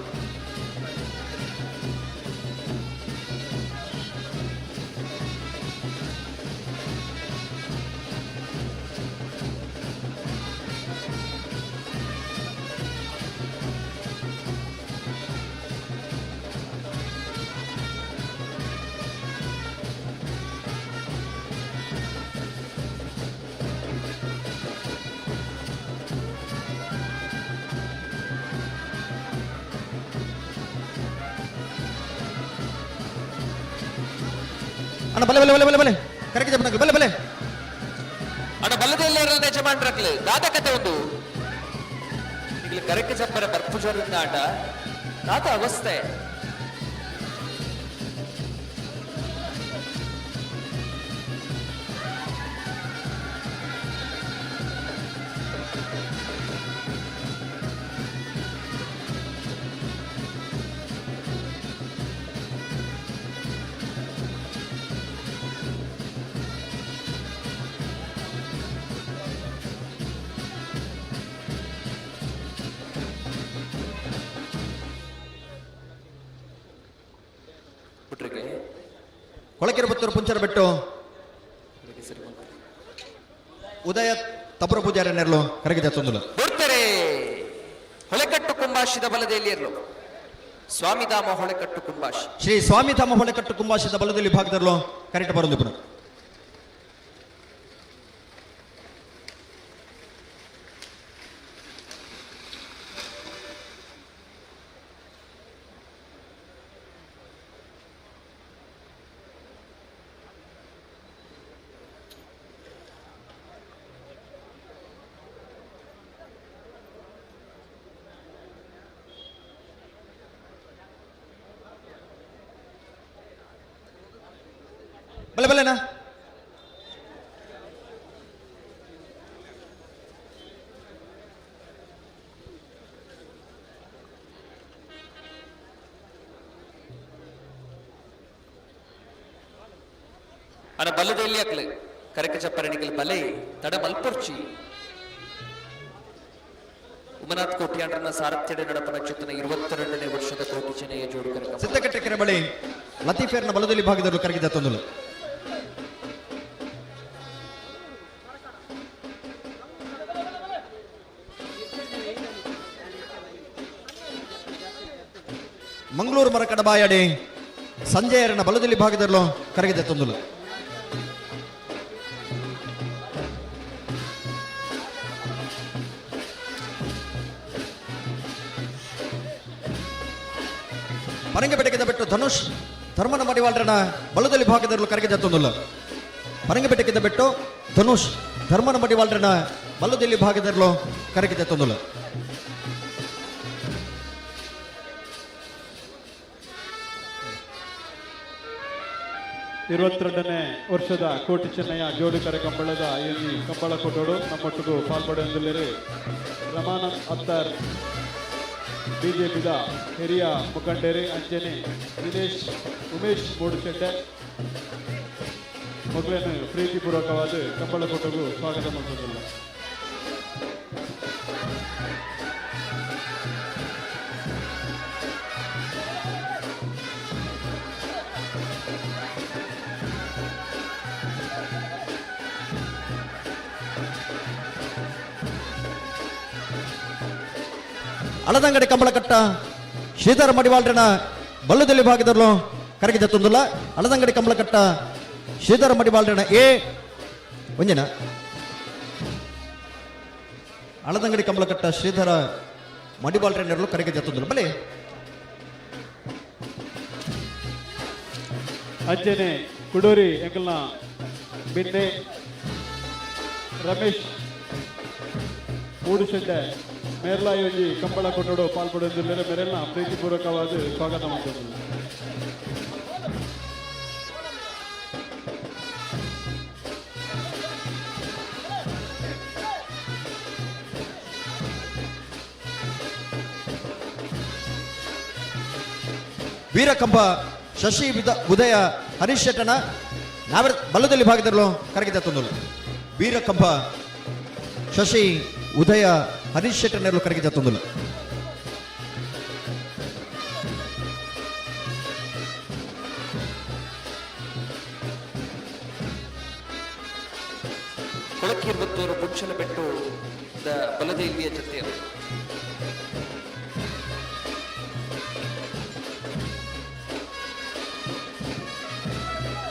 ಅಣ್ಣ ಬಲೆ ಬಲೆ ಬಲೆ ಬಲೆ ಬಲೆ ಕರೆಕ್ಟ್ ಜಪ್ಪನಕ್ಲು ಬಲೆ ಬಲೆ ಅಣ್ಣ ಬಲ್ಲದೆಲ್ಲರ ಯಜಮಾನ್ರಕ್ಲು ದಾದಕತೆ ಒಂದು ಈಗಲೇ ಕರೆಕ್ಟ್ ಚಪ್ಪರ ಬರ್ಪುಜರಿಂದ ಆಟ ದಾತ ಅವಸ್ಥೆ ಕೊಳಕೆರೆ ಪುತ್ತೂರು ಪುಂಚರ ಬೆಟ್ಟು ಉದಯ ತಪುರ ಪೂಜಾರಿ ನೆರಳು ಕರಗಿ ಜತ್ತೊಂದುಲ ಬಿಡ್ತಾರೆ ಹೊಳೆಕಟ್ಟು ಕುಂಭಾಷಿದ ಬಲದಲ್ಲಿ ಇರಲು ಸ್ವಾಮಿಧಾಮ ಹೊಳೆಕಟ್ಟು ಕುಂಭಾಷಿ ಶ್ರೀ ಸ್ವಾಮಿಧಾಮ ಹೊಳೆಕಟ್ಟು ಕುಂಭಾಷಿದ ಬಲದಲ್ಲಿ ಭಾಗದಲ್ಲೂ ಕರೆಕ್ಟ್ ಬರೋದು ಪುನಃ ಬಲೆ ಬಲೆನಾ ಅಣ್ಣ ಬಲ್ಲದಲ್ಲಿ ಹಾಕ್ಲೆ ಕರೆಕ ಚಪ್ಪರಣಿಗಳು ಬಲೆ ತಡ ಮಲ್ಪುರ್ಚಿ ಉಮನಾಥ್ ಕೋಟ್ಯಾಂಡ್ರನ ಸಾರಥ್ಯದ ನಡಪನ ಚುತ್ತನ 22ನೇ ವರ್ಷದ ಕೋಟಿ ಚೆನ್ನಯ್ಯ ಜೋಡು ಕರೆಕ ಸಿದ್ದಕಟ್ಟೆ ಕೆರೆ ಬಳಿ ಲತೀಫೇರ್ನ ಬಲದಲ್ಲಿ ಭಾಗದಲ್ಲೂ ಕರಗಿ ಜತ್ತೊಂದುಲು ಮಂಗಳೂರು ಮರ ಕಡಬಾಯಡಿ ಸಂಜಯರನ ಬಲದಲ್ಲಿ ಭಾಗದಲ್ಲೂ ಕರಗಿ ಜತ್ತೊಂದುಲು ಪರಂಗೆ ಬೆಟ್ಟೆಗೆ ಬಿಟ್ಟು ಧನುಷ್ ಧರ್ಮನ ಮಡಿವಾಳ್ರನ ಬಲದಲ್ಲಿ ಭಾಗದಲ್ಲೂ ಕರಗಿ ಜತ್ತೊಂದುಲ್ಲ ಪರಂಗೆ ಬೆಟ್ಟೆಗೆ ಬಿಟ್ಟು ಧನುಷ್ ಧರ್ಮನ ಮಡಿವಾಳ್ರನ ಬಲದಲ್ಲಿ ಭಾಗದಲ್ಲೂ ಕರಗಿ ಜತ್ತೊಂದುಲ್ಲ 22ನೇ ವರ್ಷದ ಕೋಟಿ ಚೆನ್ನಯ್ಯ ಜೋಡುಕರೆ ಕಂಬಳದ ಈ ಕಂಬಳ ಕೊಟ್ಟೋಡು ನಮ್ಮೊಟ್ಟಿಗೂ ಪಾಲ್ಪಡೆಯೊಂದಿಲ್ಲರಿ ರಮಾನಂದ್ ಅತ್ತರ್ ಬಿಜೆಪಿದ ಹಿರಿಯ ಮುಖಂಡರು ಅಂಜನೆ ದಿನೇಶ್ ಉಮೇಶ್ ಮೂಡುಶೆಟ್ಟೆ ಮಕ್ಕಳನ್ನು ಪ್ರೀತಿಪೂರ್ವಕವಾದ ಕಂಬಳ ಕೊಟ್ಟಗೂ ಸ್ವಾಗತ ಮಾಡುತ್ತಿಲ್ಲ. ಅಳದಂಗಡಿ ಕಂಬಳಕಟ್ಟ ಶ್ರೀಧರ ಮಡಿವಾಳ್ರನ ಬಲ್ಲದಲ್ಲಿ ಭಾಗದಲ್ಲೂ ಕರಗಿ ಜತ್ತೊಂದುಲ್ಲ ಅಳದಂಗಡಿ ಕಂಬಳಕಟ್ಟ ಶ್ರೀಧರ ಮಡಿವಾಳ್ರನ ಎ ಒಂಜನ ಅಳದಂಗಡಿ ಕಂಬಳಕಟ್ಟ ಶ್ರೀಧರ ಮಡಿವಾಳ್ರನರು ಕರಗಿ ಜತ್ತೊಂದುಲ್ಲ ಬಲೆ ಅಂಜನೆ ಕುಡೂರಿ ಎಂಕಲ್ನ ಬಿನ್ನೆ ರಮೇಶ್ ಮೂಡುಶೆಡ್ಡೆ ಮೇರ್ಲಾಯೋಜಿ ಕಂಬಳ ಕೊಟ್ಟೋಡು ಪಾಲ್ಪಡುವುದಿಲ್ಲ ಮೇರೆಲ್ಲ ಪ್ರೀತಿಪೂರ್ವಕವಾದ ಸ್ವಾಗತ ಮಾಡುತ್ತಿಲ್ಲ. ವೀರಕಂಬ ಶಶಿ ಉದಯ ಹರೀಶ್ ಶೆಟ್ಟನ ನಾವೇ ಬಲ್ಲದಲ್ಲಿ ಭಾಗದಲ್ಲೂ ಕರಗಿ ಜತ್ತೊಂದುಲ್ಲ ವೀರಕಂಬ ಶಶಿ ಉದಯ ಹರೀಶ್ ಶೆಟ್ಟನೆರಲು ಕರಗಿ ಜತ್ತೊಂದುಲ್ಲ ಕೊಳಕಿರುವತ್ತೂರು ಪುಂಚಲ ಬೆಟ್ಟು ಬಲದೇವಿಯ ಜೊತೆಯರು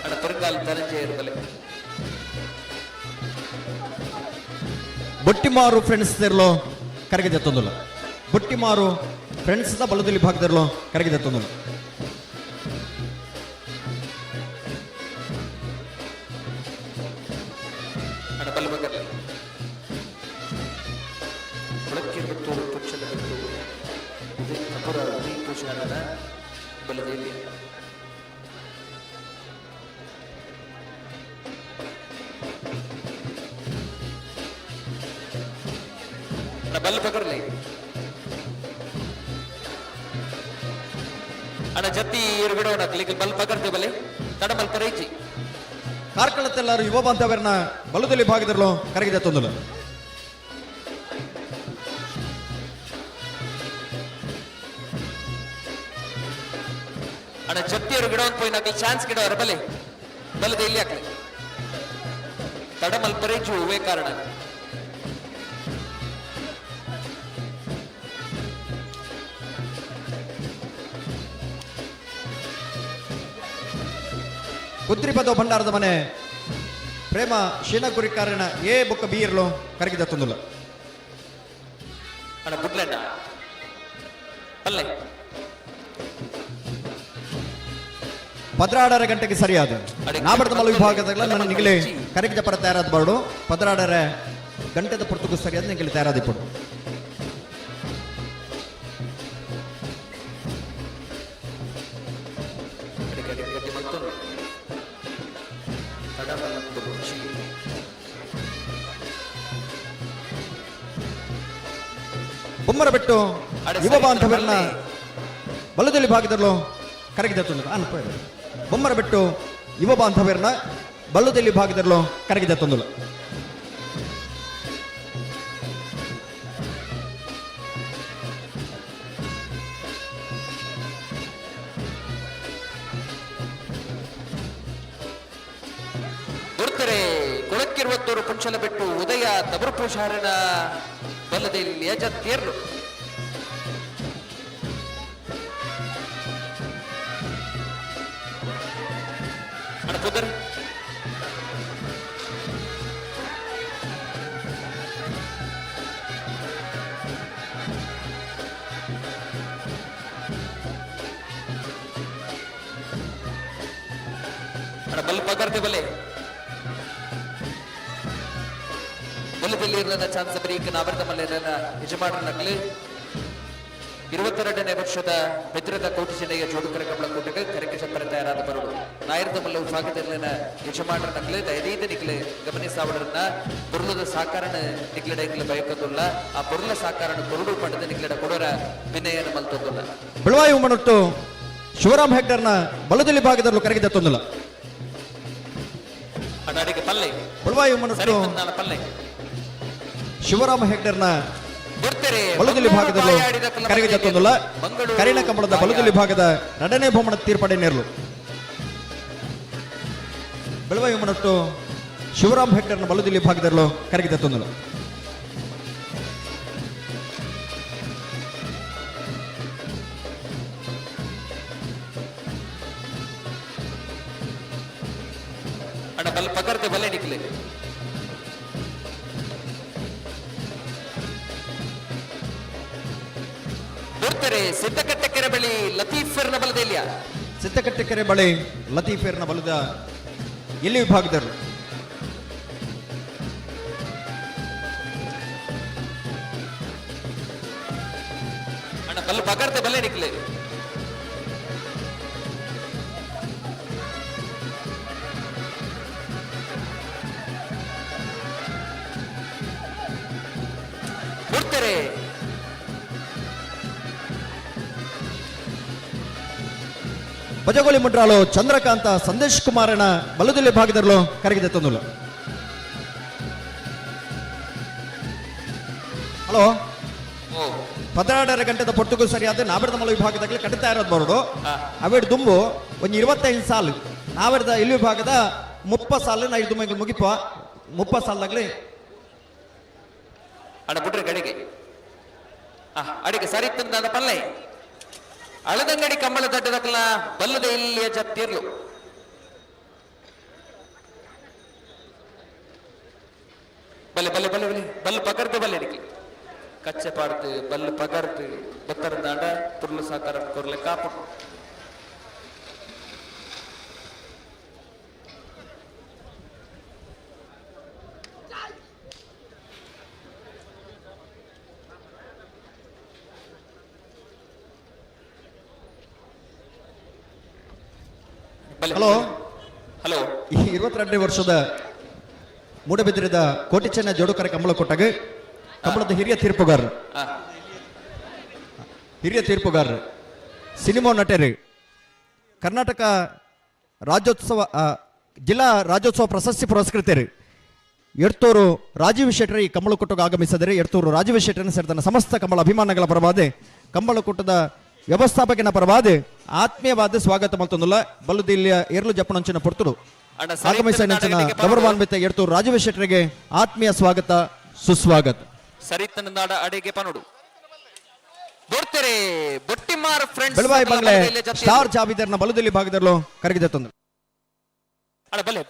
ಅಣ್ಣ ಪೆರುಗಾಲ್ ಧನಂಜಯರು ಬಲೆ ಬೊಟ್ಟಿಮಾರು ಫ್ರೆಂಡ್ಸ್ ತೆರಲು ಕರಗಿ ಜತ್ತೊಂದುಲ್ಲ ಬೊಟ್ಟಿಮಾರು ಫ್ರೆಂಡ್ಸ್ ಬಲದಲ್ಲಿ ಭಾಗದಲ್ಲೂ ಕರಗಿ ಜತ್ತೊಂದುಲ್ಲ ಯಶಸ್ವಿಯಾದ ಬಲದಲ್ಲಿ बल पकड़ ले अಣ್ಣ ಜತ್ತಿ ಬಿಡೋಣ ಕ್ಲಿಕ್ ಬಲ್ ಪಕಡ್ತೆ ಬಲೆ ತಡಮಲ್ ಪರೈಚಿ ಕಾರ್ಕಳತ್ತೆಲ್ಲರೂ ಯುವ ಬಾಂಧವರನ್ನ ಬಲದಲ್ಲಿ ಭಾಗದಲ್ಲೂ ಕರಗಿದೆ ತೊಂದಲು ಅಣ್ಣ ಜತ್ತಿಯರು ಗಿಡ ಒಂದು ಪೋಯಿನ ಚಾನ್ಸ್ ಗಿಡವರ ಬಲೆ ಬಲದ ಇಲ್ಲಿ ಹಾಕ್ಲಿ ತಡಮಲ್ ಪರೈಚು ಇವೇ ಕಾರಣ ಕುದ್ರಿಪದ ಭಂಡಾರದ ಮನೆ ಪ್ರೇಮ ಶೀನಗುರಿ ಕಾರಣ ಎ ಬುಕ್ಕ ಬಿ ಇರಲು ಕರಗಿದ ತೊಂದಲು ಅಣ್ಣ ಬುಡ್ಲಣ್ಣ ಅಲ್ಲೇ 16 ಗಂಟೆಗೆ ಸರಿಯಾದ ನಾಬರ್ದ ಮಲ ವಿಭಾಗದಲ್ಲಿ ನನ್ನ ನಿಗಲಿ ಕರಗಿದ ಪರ ತಯಾರಾದ ಬಾರ್ಡು 16 ಗಂಟೆದ ಪುರ್ತುಕು ಸರಿಯಾದ ನಿಗಲಿ ತಯಾರಾದ ಪಡು ಬೊಮ್ಮರ ಬಿಟ್ಟು ಯುವ ಬಾಂಧವರನ್ನ ಬಲದಲ್ಲಿ ಭಾಗದಲ್ಲೂ ಕರಗಿದ ತೊಂದರೆ ಅನ್ಪ ಬೊಮ್ಮರ ಬಿಟ್ಟು ಯುವ ಬಾಂಧವರನ್ನ ಬಲದಲ್ಲಿ ಭಾಗದಲ್ಲೂ ಕರಗಿದ ತೊಂದರೆ ಗುರುತರೆ ಕೊಳಕ್ಕಿರುವತ್ತೂರು ಪುಂಚಲ ಬಿಟ್ಟು ಉದಯ ತಬರುಪುಷಾರನ ಬಲದಲ್ಲಿ ಯಜತ್ತೀರ್ಲು ಅಣಪುದರ್ ಅಣ ಬಲ್ ಪಗರ್ದೆ ಬಲೆ ಬಲದಲ್ಲಿ ಇರದ ಚಾನ್ಸ್ ಬರೀಕ ನಾವರ್ತ ಮಲ್ಲೆರನ ಯಜಮಾನನಗಲಿ 22ನೇ ವರ್ಷದ ಮಿತ್ರದ ಕೋಟಿ ಚೆನ್ನಯ್ಯ ಜೋಡುಕರ ಕಮಲ ಕೋಟೆಗೆ ಕರೆಕೆ ಚಪ್ಪರ ತಯಾರಾದ ಬರುಡು ನಾಯರದ ಮಲ್ಲ ವಿಭಾಗದಲ್ಲಿನ ಯಜಮಾನನಗಲಿ ದೈದೈದ ನಿಕ್ಲೆ ಗಮನಿಸಾವಡರನ್ನ ಪುರ್ಲದ ಸಾಕಾರಣ ನಿಕ್ಲೆಡ ಇಂಗ್ಲೆ ಬಯಕದುಲ್ಲ ಆ ಪುರ್ಲ ಸಾಕಾರಣ ಕೊರಡು ಪಡೆದ ನಿಕ್ಲೆಡ ಕೊಡರ ವಿನಯನ ಮಲ್ತೊಂದುಲ್ಲ ಬೆಳವಾಯಿ ಉಮ್ಮನೊಟ್ಟು ಶಿವರಾಮ್ ಹೆಗ್ಡರ್ನ ಬಲದಲ್ಲಿ ಭಾಗದಲ್ಲೂ ಕರಗಿದ ತೊಂದಲ ಅಡಿಗೆ ಪಲ್ಲೆ ಬೆಳವಾಯಿ ಉಮ್ಮನೊಟ್ಟು ಪಲ್ಲೆ ಶಿವರಾಮ ಹೆಗ್ಡರ್ನ ಬಲದಲ್ಲಿ ಭಾಗದಲ್ಲೂ ಕರಗಿದ ತೊಂದಲ ಕರಿಣ ಕಂಬಳದ ಬಲದಲ್ಲಿ ಭಾಗದ 2ನೇ ಬಹುಮಾನ ತೀರ್ಪಡೆ ನೇರ್ಲು ಬೆಳವಾಯಿ ಉಮ್ಮನೊಟ್ಟು ಶಿವರಾಮ್ ಹೆಗ್ಡರ್ನ ಬಲದಲ್ಲಿ ಭಾಗದಲ್ಲೂ ಕರಗಿದ ತೊಂದಲ ಅಣ್ಣ ಬಲ್ ಪಕರ್ದೆ ಬಲೆ ನಿಕ್ಲೆ ಗುರುತರೆ ಸಿದ್ದಕಟ್ಟೆಕೆರೆ ಬಳಿ ಲತೀಫರ್ನ ಬಲದಲ್ಲಿಯ ಸಿದ್ದಕಟ್ಟೆಕೆರೆ ಬಳಿ ಲತೀಫರ್ನ ಬಲದ ಎಲ್ಲಿ ವಿಭಾಗದರು ಅಣ್ಣ ಬಲ್ ಪಕರ್ದೆ ಬಲೆ ನಿಕ್ಲೆ ಗುರುತರೆ ಬಜಗೋಳಿ ಮುಂಡ್ರಾಲು ಚಂದ್ರಕಾಂತ ಸಂದೇಶ್ ಕುಮಾರನ ಬಲದಲ್ಲಿ ಭಾಗದಲ್ಲೂ ಕರಗಿದ ತೊಂದಲು ಹಲೋ 16 ಗಂಟೆದ ಪೊರ್ತುಗೂ ಸರಿಯಾದ ನಾವರ್ದ ಮಲ ವಿಭಾಗದಾಗಲಿ ಕಡಿತಾ ಇರೋದು ಬರೋದು ಅವೇಡ್ ದುಂಬು ಒಂದು 25 ಸಾಲು ನಾವರ್ದ ಇಲ್ಲಿ ವಿಭಾಗದ 30 ಸಾಲು 5 ದುಂಬಗಳು ಮುಗಿಪ 30 ಸಾಲದಾಗ್ಲಿ ಅಣ್ಣ ಬಿಟ್ರೆ ಗಡಿಗೆ ಅಡಿಗೆ ಸರಿ ತಂದ ಪಲ್ಲೆ ಅಳದಂಗಡಿ ಕಂಬಳ ದಡ್ಡದಕ್ಕಲ ಬಲ್ಲದ ಇಲ್ಲಿಯ ಜತ್ತಿರ್ಲು ಬಲ್ಲೆ ಬಲ್ಲೆ ಬಲ್ಲೆ ಬಲ್ಲೆ ಬಲ್ಲು ಪಕರ್ದು ಬಲ್ಲೆ ಅಡಿಕೆ ಕಚ್ಚೆ ಪಾಡ್ತು ಬಲ್ಲು ಪಕರ್ತು ಬತ್ತರ ದಾಂಡ ಪುರ್ಲು ಸಾಕಾರ ಕೊರ್ಲೆ ಕಾಪು ಹಲೋ ಹಲೋ ಈ 22 ವರ್ಷದ ಮೂಡಬಿದಿರದ ಕೋಟಿ ಚೆನ್ನ ಜೋಡುಕರೆ ಕಂಬಳ ಕೊಟ್ಟಾಗ ಕಂಬಳದ ಹಿರಿಯ ತೀರ್ಪುಗಾರರು ಸಿನಿಮಾ ನಟರು ಕರ್ನಾಟಕ ರಾಜ್ಯೋತ್ಸವ ಜಿಲ್ಲಾ ರಾಜ್ಯೋತ್ಸವ ಪ್ರಶಸ್ತಿ ಪುರಸ್ಕೃತರು ಎಡ್ತೂರು ರಾಜೀವ್ ಶೆಟ್ಟರ್ ಈ ಕಂಬಳಕೂಟಕ್ಕೆ ಆಗಮಿಸಿದರೆ ಎಡ್ತೂರು ರಾಜೀವ್ ಶೆಟ್ಟರ್ನ ಸೇರಿದ ಸಮಸ್ತ ಕಂಬಳ ಅಭಿಮಾನಗಳ ಪರವಾದ ಕಂಬಳಕೂಟದ ವ್ಯವಸ್ಥಾಪಕನ ಪರವಾದ ಆತ್ಮೀಯವಾದ ಸ್ವಾಗತ ಮಲ್ತೊಂದುಲ್ಲ ಬಲ್ಲುದು ಇಲ್ಲಿಯ ಏರ್ಲು ಜಪ್ಪನಂಚಿನ ಪೊರ್ತುಡು ಆಗಮಿಸಿನ ಗೌರವಾನ್ವಿತ ಎಡ್ತೂರು ರಾಜೀವ್ ಶೆಟ್ಟರಿಗೆ ಆತ್ಮೀಯ ಸ್ವಾಗತ ಸುಸ್ವಾಗತ ಸರಿತನಾಡ ಅಡಿಗೆ ಪನುಡು ದೊಡ್ತೆರೆ ಬೊಟ್ಟಿಮಾರ್ ಫ್ರೆಂಡ್ಸ್ ಬೆಳವಾಯಿ ಬಂಗ್ಲೆ ಸ್ಟಾರ್ ಜಾವಿದರ್ನ ಬಲದಲ್ಲಿ ಭಾಗದಲ್ಲೂ ಕರಗಿದೆ ತಂದು ಅಡ ಬಲೆ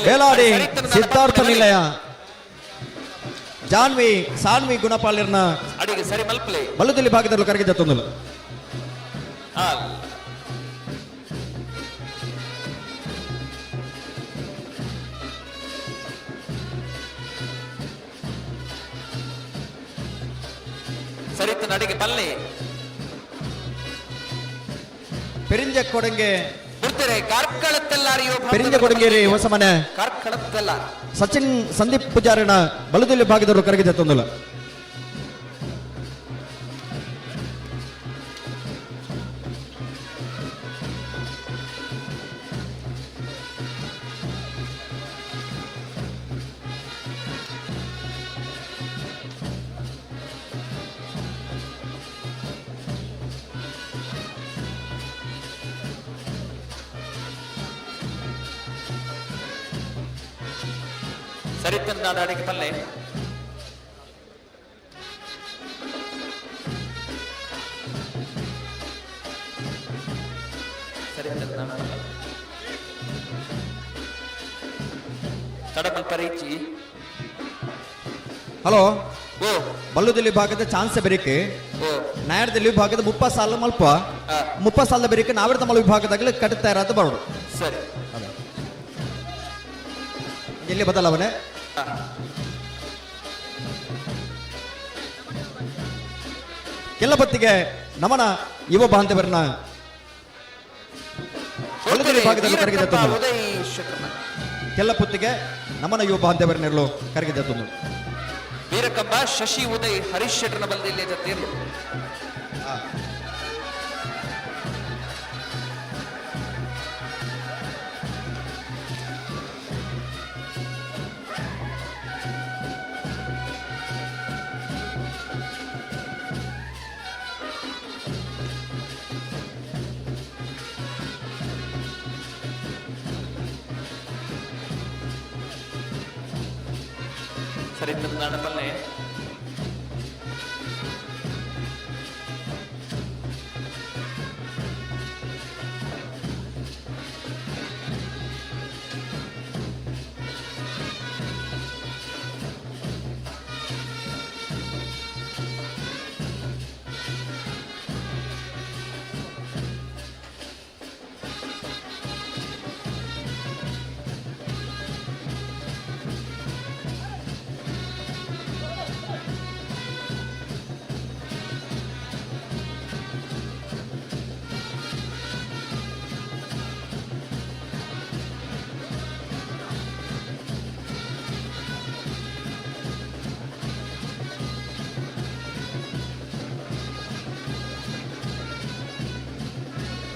ಬೇಲಾಡಿ ಸಿದ್ಧಾರ್ಥ ನಿಲಯ ಜಾನ್ವಿ ಸಾನ್ವಿ ಗುಣಪಾಲಿರ್ನ ಅಡಿಗೆ ಸರಿ ಮಲ್ಪಲೆ ಬಲದಲ್ಲಿ ಭಾಗದಲ್ಲೂ ಕರಗಿದೆ ತಂದು ಸರಿತ ನಡಿಗೆ ಬಲ್ಲೆ ಪೆರಿಂಜ ಕೊಡಂಗೆ ಬಿಡ್ತಾರೆ ಕಾರ್ಕಳತ್ತೆಲ್ಲಾರಿಯೋ ಪೆರಿಂಜ ಕೊಡಂಗೇರಿ ಹೊಸ ಮನೆ ಕಾರ್ಕಳತ್ತೆಲ್ಲ ಸಚಿನ್ ಸಂದೀಪ್ ಪೂಜಾರಿನ ಬಲದಲ್ಲಿ ಭಾಗದಲ್ಲೂ ಕರಗಿದೆ ತಂದುಲ್ಲ ಸರಿತನಾಡ ಅಡಿಗೆ ಪಲ್ಲೆ ತಡಮಲ್ ಪರೀಚಿ ಹಲೋ ಬಲ್ಲುದಲ್ಲಿ ಭಾಗದ ಚಾನ್ಸ್ ಬೆರಿಕೆ ನಾಯರ್ದಲ್ಲಿ ಭಾಗದ 30 ಸಾಲ ಮಲ್ಪ 30 ಸಾಲದ ಬೆರಿಕೆ ನಾವಿರ್ದ ಮಲ ವಿಭಾಗದಾಗಲೇ ಕಟ್ಟುತ್ತಾ ಇರೋದು ಬರೋದು ಸರಿ ಎಲ್ಲಿ ಬದಲಾವಣೆ ಕೆಲ ಹೊತ್ತಿಗೆ ನಮನ ಯುವ ಬಾಂಧವರನ್ನ ಭಾಗದಲ್ಲಿ ಕರಗಿದೆ ತಂದು ಕೆಲ ಹೊತ್ತಿಗೆ ನಮನ ಯುವ ಬಾಂಧವರನ್ನೆಲ್ಲೂ ಕರಗಿದೆ ತಂದು ವೀರಕಂಬ ಶಶಿ ಉದಯ್ ಹರೀಶ್ ಶೆಟ್ಟರ್ನ ಬಲದಲ್ಲಿ ಜೊತೆಯಲ್ಲೂ ಸರಿತನಾಡ ಬಲ್ಲೆ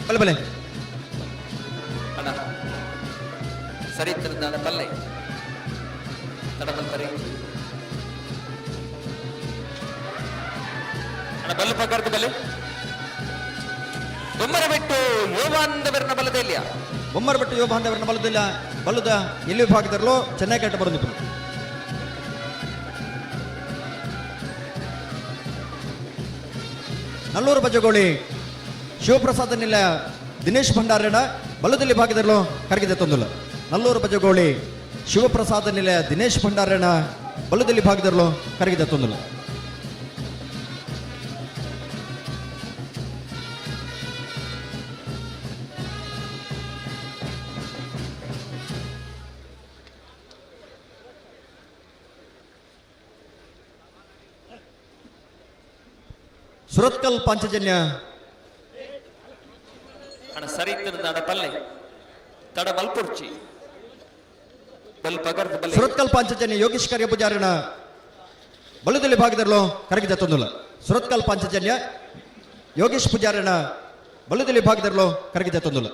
ಬಲೆ ಬಲೆ ಅಣ್ಣ ಸರಿತನಾಡ ಬಲ್ಲೆ ತಡಮಲ್ ಪರೀಚಿ ಅಣ್ಣ ಬಲ್ಲು ಪಗಾರ್ದು ಬಲೆ ಬೊಮ್ಮರ ಬಿಟ್ಟು ಯುವಾಂಧವರನ ಬಲದಲ್ಲಿಯ ಬೊಮ್ಮರ ಬಿಟ್ಟು ಯುವ ಬಾಂಧವರನ್ನ ಬಲದಿಲ್ಲ ಬಲ್ಲುದ ಎಲ್ಲಿ ವಿಭಾಗದಲ್ಲೂ ಚೆನ್ನಾಗಿ ಕಟ್ಟ ಬರೋದು ನಲ್ಲೂರು ಬಜಗೋಳಿ ಶಿವಪ್ರಸಾದ ನಿಲಯ ದಿನೇಶ್ ಭಂಡಾರಣ ಬಲ್ಲದಲ್ಲಿ ಭಾಗದಲ್ಲೂ ಕರಗಿದೆ ತಂದುಲ್ಲ ನಲ್ಲೂರು ಬಜಗೋಳಿ ಶಿವಪ್ರಸಾದ ನಿಲಯ ದಿನೇಶ್ ಭಂಡಾರಣ ಬಲ್ಲದಲ್ಲಿ ಭಾಗದಲ್ಲೂ ಕರಗಿದೆ ತಂದುಲ್ಲ ಸುರತ್ಕಲ್ ಪಾಂಚಜನ್ಯ ಅಣ್ಣ ಸರಿತಿನ ದಡ ಪಲ್ಲೆ ತಡ ಮಲ್ಪುರ್ಚಿ ಬಲ್ ಪಗರ್ದ ಬಲ್ಲೆ ಸುರತ್ಕಲ್ ಪಾಂಚಜನ್ಯ ಯೋಗೀಶ್ ಕಾರ್ಯ ಪೂಜಾರಿನ ಬಳುದಲ್ಲಿ ಭಾಗದಲ್ಲೋ ಕರಗಿ ಜತ್ತೊಂದುಲ್ಲ ಸುರತ್ಕಲ್ ಪಾಂಚಜನ್ಯ ಯೋಗೀಶ್ ಪೂಜಾರಿನ ಬಳುದಲ್ಲಿ ಭಾಗದಲ್ಲೋ ಕರಗಿ ಜತ್ತೊಂದುಲ್ಲ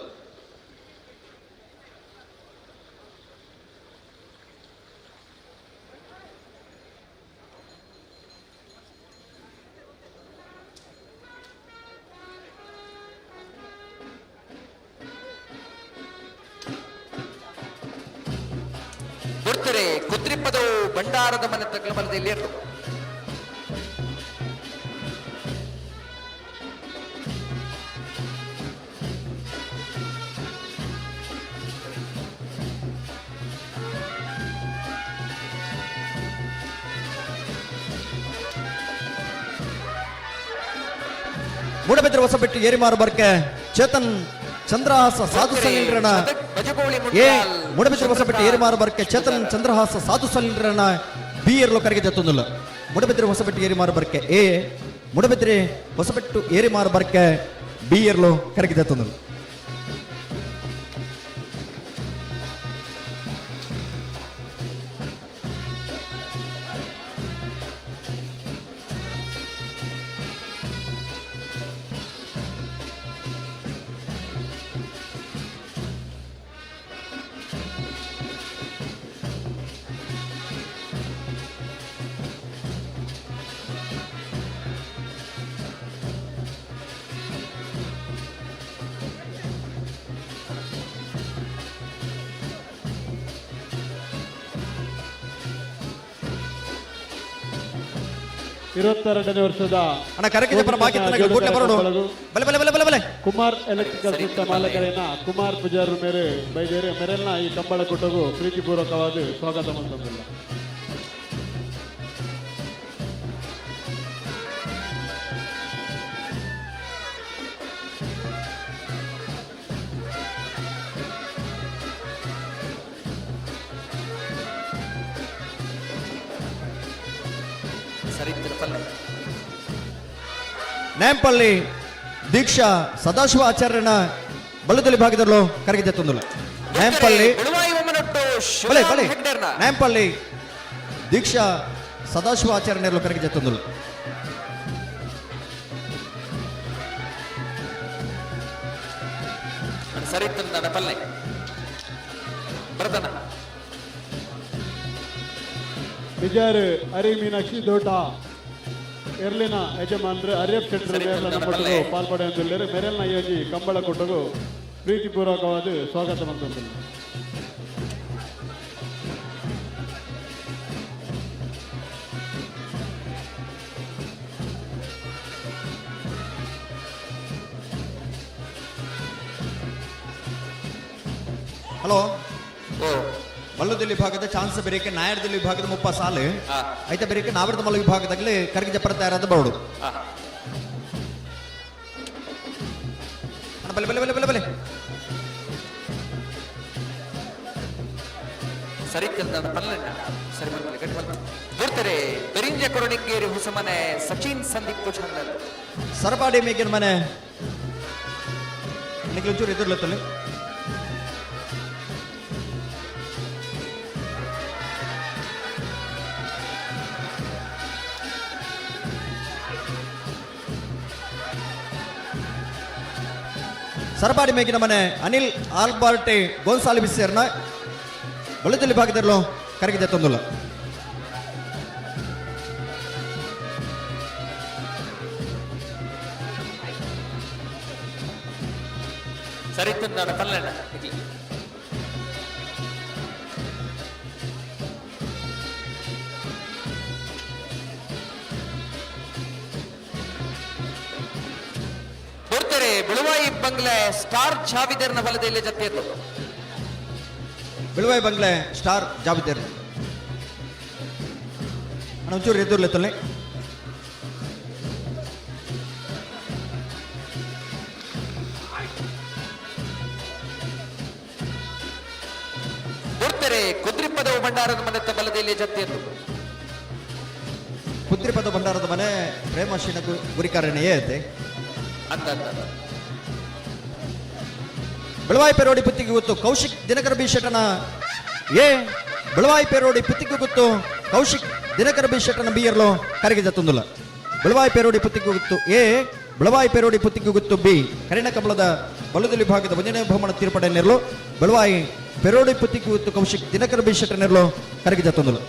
ಗುರ್ತರೆ ಕುದ್ರಿಪ್ಪದು ಭಂಡಾರದ ಮನೆ ತಗ್ಲ ಮನದಲ್ಲಿ ಇರು ಮೂಡಬಿದ್ರೆ ಹೊಸಬೆಟ್ಟು ಏರಿಮಾರು ಬರ್ಕೆ ಚೇತನ್ ಚಂದ್ರಹಾಸ ಸಾಧು ಸಲೀಂದ್ರನ ಏ ಮೂಡಬಿದ್ರೆ ಹೊಸಬೆಟ್ಟು ಏರಿಮಾರು ಬರ್ಕೆ ಚೇತನ್ ಚಂದ್ರಹಾಸ ಸಾಧು ಸಲೀಂದ್ರನ ಬಿ ಏರ್ಲೋ ಕರೆಗೆ ಜತ್ತೊಂದುಲ್ಲ ಮೂಡಬಿದ್ರೆ ಹೊಸಬೆಟ್ಟು ಏರಿಮಾರು ಬರ್ಕೆ ಎ ಮೂಡಬಿದ್ರೆ ಹೊಸಬೆಟ್ಟು ಏರಿಮಾರು ಬರ್ಕೆ ಬಿ ಏರ್ಲೋ ಕರೆಗೆ ಜತ್ತೊಂದುಲ್ಲ ಇರುವತ್ತೆರಡನೇ ವರ್ಷದ ಅಣ್ಣ ಕರೆಗೆ ಪರ ಬಾಕಿ ಗೋಟ್ಲೆ ಬರೋಡು ಬಲೆ ಬಲೆ ಬಲೆ ಬಲೆ ಬಲೆ ಕುಮಾರ್ ಎಲೆಕ್ಟ್ರಿಕಲ್ ಸಿಸ್ಟಮ್ ಮಾಲಕರಿನ ಕುಮಾರ್ ಪೂಜಾರು ಮೇರೆ ಬೈದೇರಿ ಮೇರೆಲ್ನ ಈ ಕಂಬಳ ಕೊಟ್ಟಗೂ ಪ್ರೀತಿಪೂರ್ವಕವಾದ ಸ್ವಾಗತ ಮಂತಂದಿಲ್ಲ ಸರಿತಿನ ಪಲ್ಲೆ ನೇಂಪಳ್ಳಿ ದೀಕ್ಷಾ ಸದಾಶಿವ ಆಚಾರ್ಯನ ಬಳುದಲ್ಲಿ ಭಾಗದಲ್ಲೋ ಕರೆಗೆ ಜತ್ತೊಂದುಲ್ಲ ನೇಂಪಳ್ಳಿ ಬಲೆ ಬಲೆ ನೇಂಪಳ್ಳಿ ದೀಕ್ಷಾ ಸದಾಶಿವ ಆಚಾರ್ಯನೆಲ್ಲೋ ಕರೆಗೆ ಜತ್ತೊಂದುಲ್ಲ ಸರಿತಿನ ದಡ ಪಲ್ಲೆ ಬರ್ದನ ನಿಜಾರು ಹರಿ ಮೀನಾಕ್ಷಿ ದೋಟ ಎರ್ಲಿನ ಯಜಮಾನ್ರು ಅರ್ಯಪ್ ಶೆಟ್ರು ಮೇರ್ಲನ ಕೊಟ್ಟರು ಪಾಲ್ಪಡೆಯೊಂದಿಲ್ಲರು ಮೆರೆಲ್ನ ಯೋಜಿ ಕಂಬಳ ಕೊಟ್ಟರು ಪ್ರೀತಿಪೂರ್ವಕವಾದ ಸ್ವಾಗತ ಮಂತಂದಿಲ್ಲ ಹಲೋ ಮಲ್ಲದಲ್ಲಿ ಭಾಗದ ಚಾನ್ಸ್ ಬೇರೆಕೆ ನಾಯರ್ದಲ್ಲಿ ವಿಭಾಗದ 30 ಸಾಲು ಐತೆ ಬೇರೆಕೆ ನಾವರದ ಮಲ್ಲ ವಿಭಾಗದಲ್ಲಿ ಕರಗಿ ಜಪ್ಪರ ತಯಾರಾದ ಬರೋಡು ಬಲೆ ಬಲೆ ಬಲೆ ಬಲೆ ಬಲೆ ಸರಿತಿನ ಪಲ್ಲೆ ಸರಿ ಮಲ್ಪಲೆ ಗಟ್ಟಿ ಮಲ್ಪಲೆ ಗುರ್ತರೆ ಬೆರಿಂಜ ಕೊರಣಿಗೇರಿ ಹೊಸಮನೆ ಸಚಿನ್ ಸಂದೀಪ್ ಪುಚಂದಲ್ ಸರಪಾಡಿ ಮೇಗಿನ ಮನೆ ನಿಗ್ಲಂಚೂರು ಎದುರ್ಲತ್ತಲ್ಲಿ ಸರಪಾಡಿ ಮೇಗಿನ ಮನೆ ಅನಿಲ್ ಆಲ್ಬರ್ಟೆ ಗೋನ್ಸಾಲಿ ಬಿಸ್ಸೇರ್ನ ಬಳುದಲ್ಲಿ ಭಾಗದಲ್ಲೋ ಕರಗಿ ಜತ್ತೊಂದುಲ್ಲ ಸರಿತಿನ ದಡ ಪಲ್ಲೆಣ್ಣ ಬಿಳುವಾಯಿ ಬಂಗ್ಲೆ ಸ್ಟಾರ್ ಜಾವಿದೇರ್ನ ಬಲದಲ್ಲಿ ಜತೆಯದ್ದು ಬಿಳುವಾಯಿ ಬಂಗ್ಲೆ ಸ್ಟಾರ್ ಜಾವಿದೇರ್ ಒಂಚೂರು ಎದುರ್ಲೆತ್ತಲ್ಲಿ ಗುರ್ತರೆ ಕುದ್ರಿಪ್ಪದ ಭಂಡಾರದ ಮನೆತ್ತ ಬಲದಲ್ಲಿ ಜತೆಯದ್ದು ಪುತ್ರಿಪದ ಭಂಡಾರದ ಮನೆ ಪ್ರೇಮಶೀನ ಗುರಿಕಾರಣೆಯೇ ಐತೆ ಅಂತ ಬೆಳವಾಯಿ ಪೇರೋಡಿ ಪುತ್ತಿಗೆ ಗೊತ್ತು ಕೌಶಿಕ್ ದಿನಕರ ಬಿ ಶೆಟ್ಟನ ಏ ಬೆಳವಾಯಿ ಪೇರೋಡಿ ಪುತ್ತಿಗೆ ಗೊತ್ತು ಕೌಶಿಕ್ ದಿನಕರ ಬಿ ಶೆಟ್ಟನ ಬಿಯರ್ಲು ಕರೆಗೆ ಜತ್ತೊಂದುಲ್ಲ ಬೆಳವಾಯಿ ಪೇರೋಡಿ ಪುತ್ತಿಗೆ ಗೊತ್ತು ಎ ಬೆಳವಾಯಿ ಪೇರೋಡಿ ಪುತ್ತಿಗೆ ಗೊತ್ತು ಬಿ ಕರಿಣ ಕಮಲದ ಬಲದಲ್ಲಿ ಭಾಗದ ವಂಜನೆ ಬಹುಮಾನ ತೀರ್ಪಡೆ ನೆರಲು ಬೆಳವಾಯಿ ಪೇರೋಡಿ ಪುತ್ತಿಗೆ ಗೊತ್ತು ಕೌಶಿಕ್ ದಿನಕರ ಬಿ ಶೆಟ್ಟ ನೆರಲು ಕರೆಗೆ ಜತ್ತೊಂದುಲ್ಲ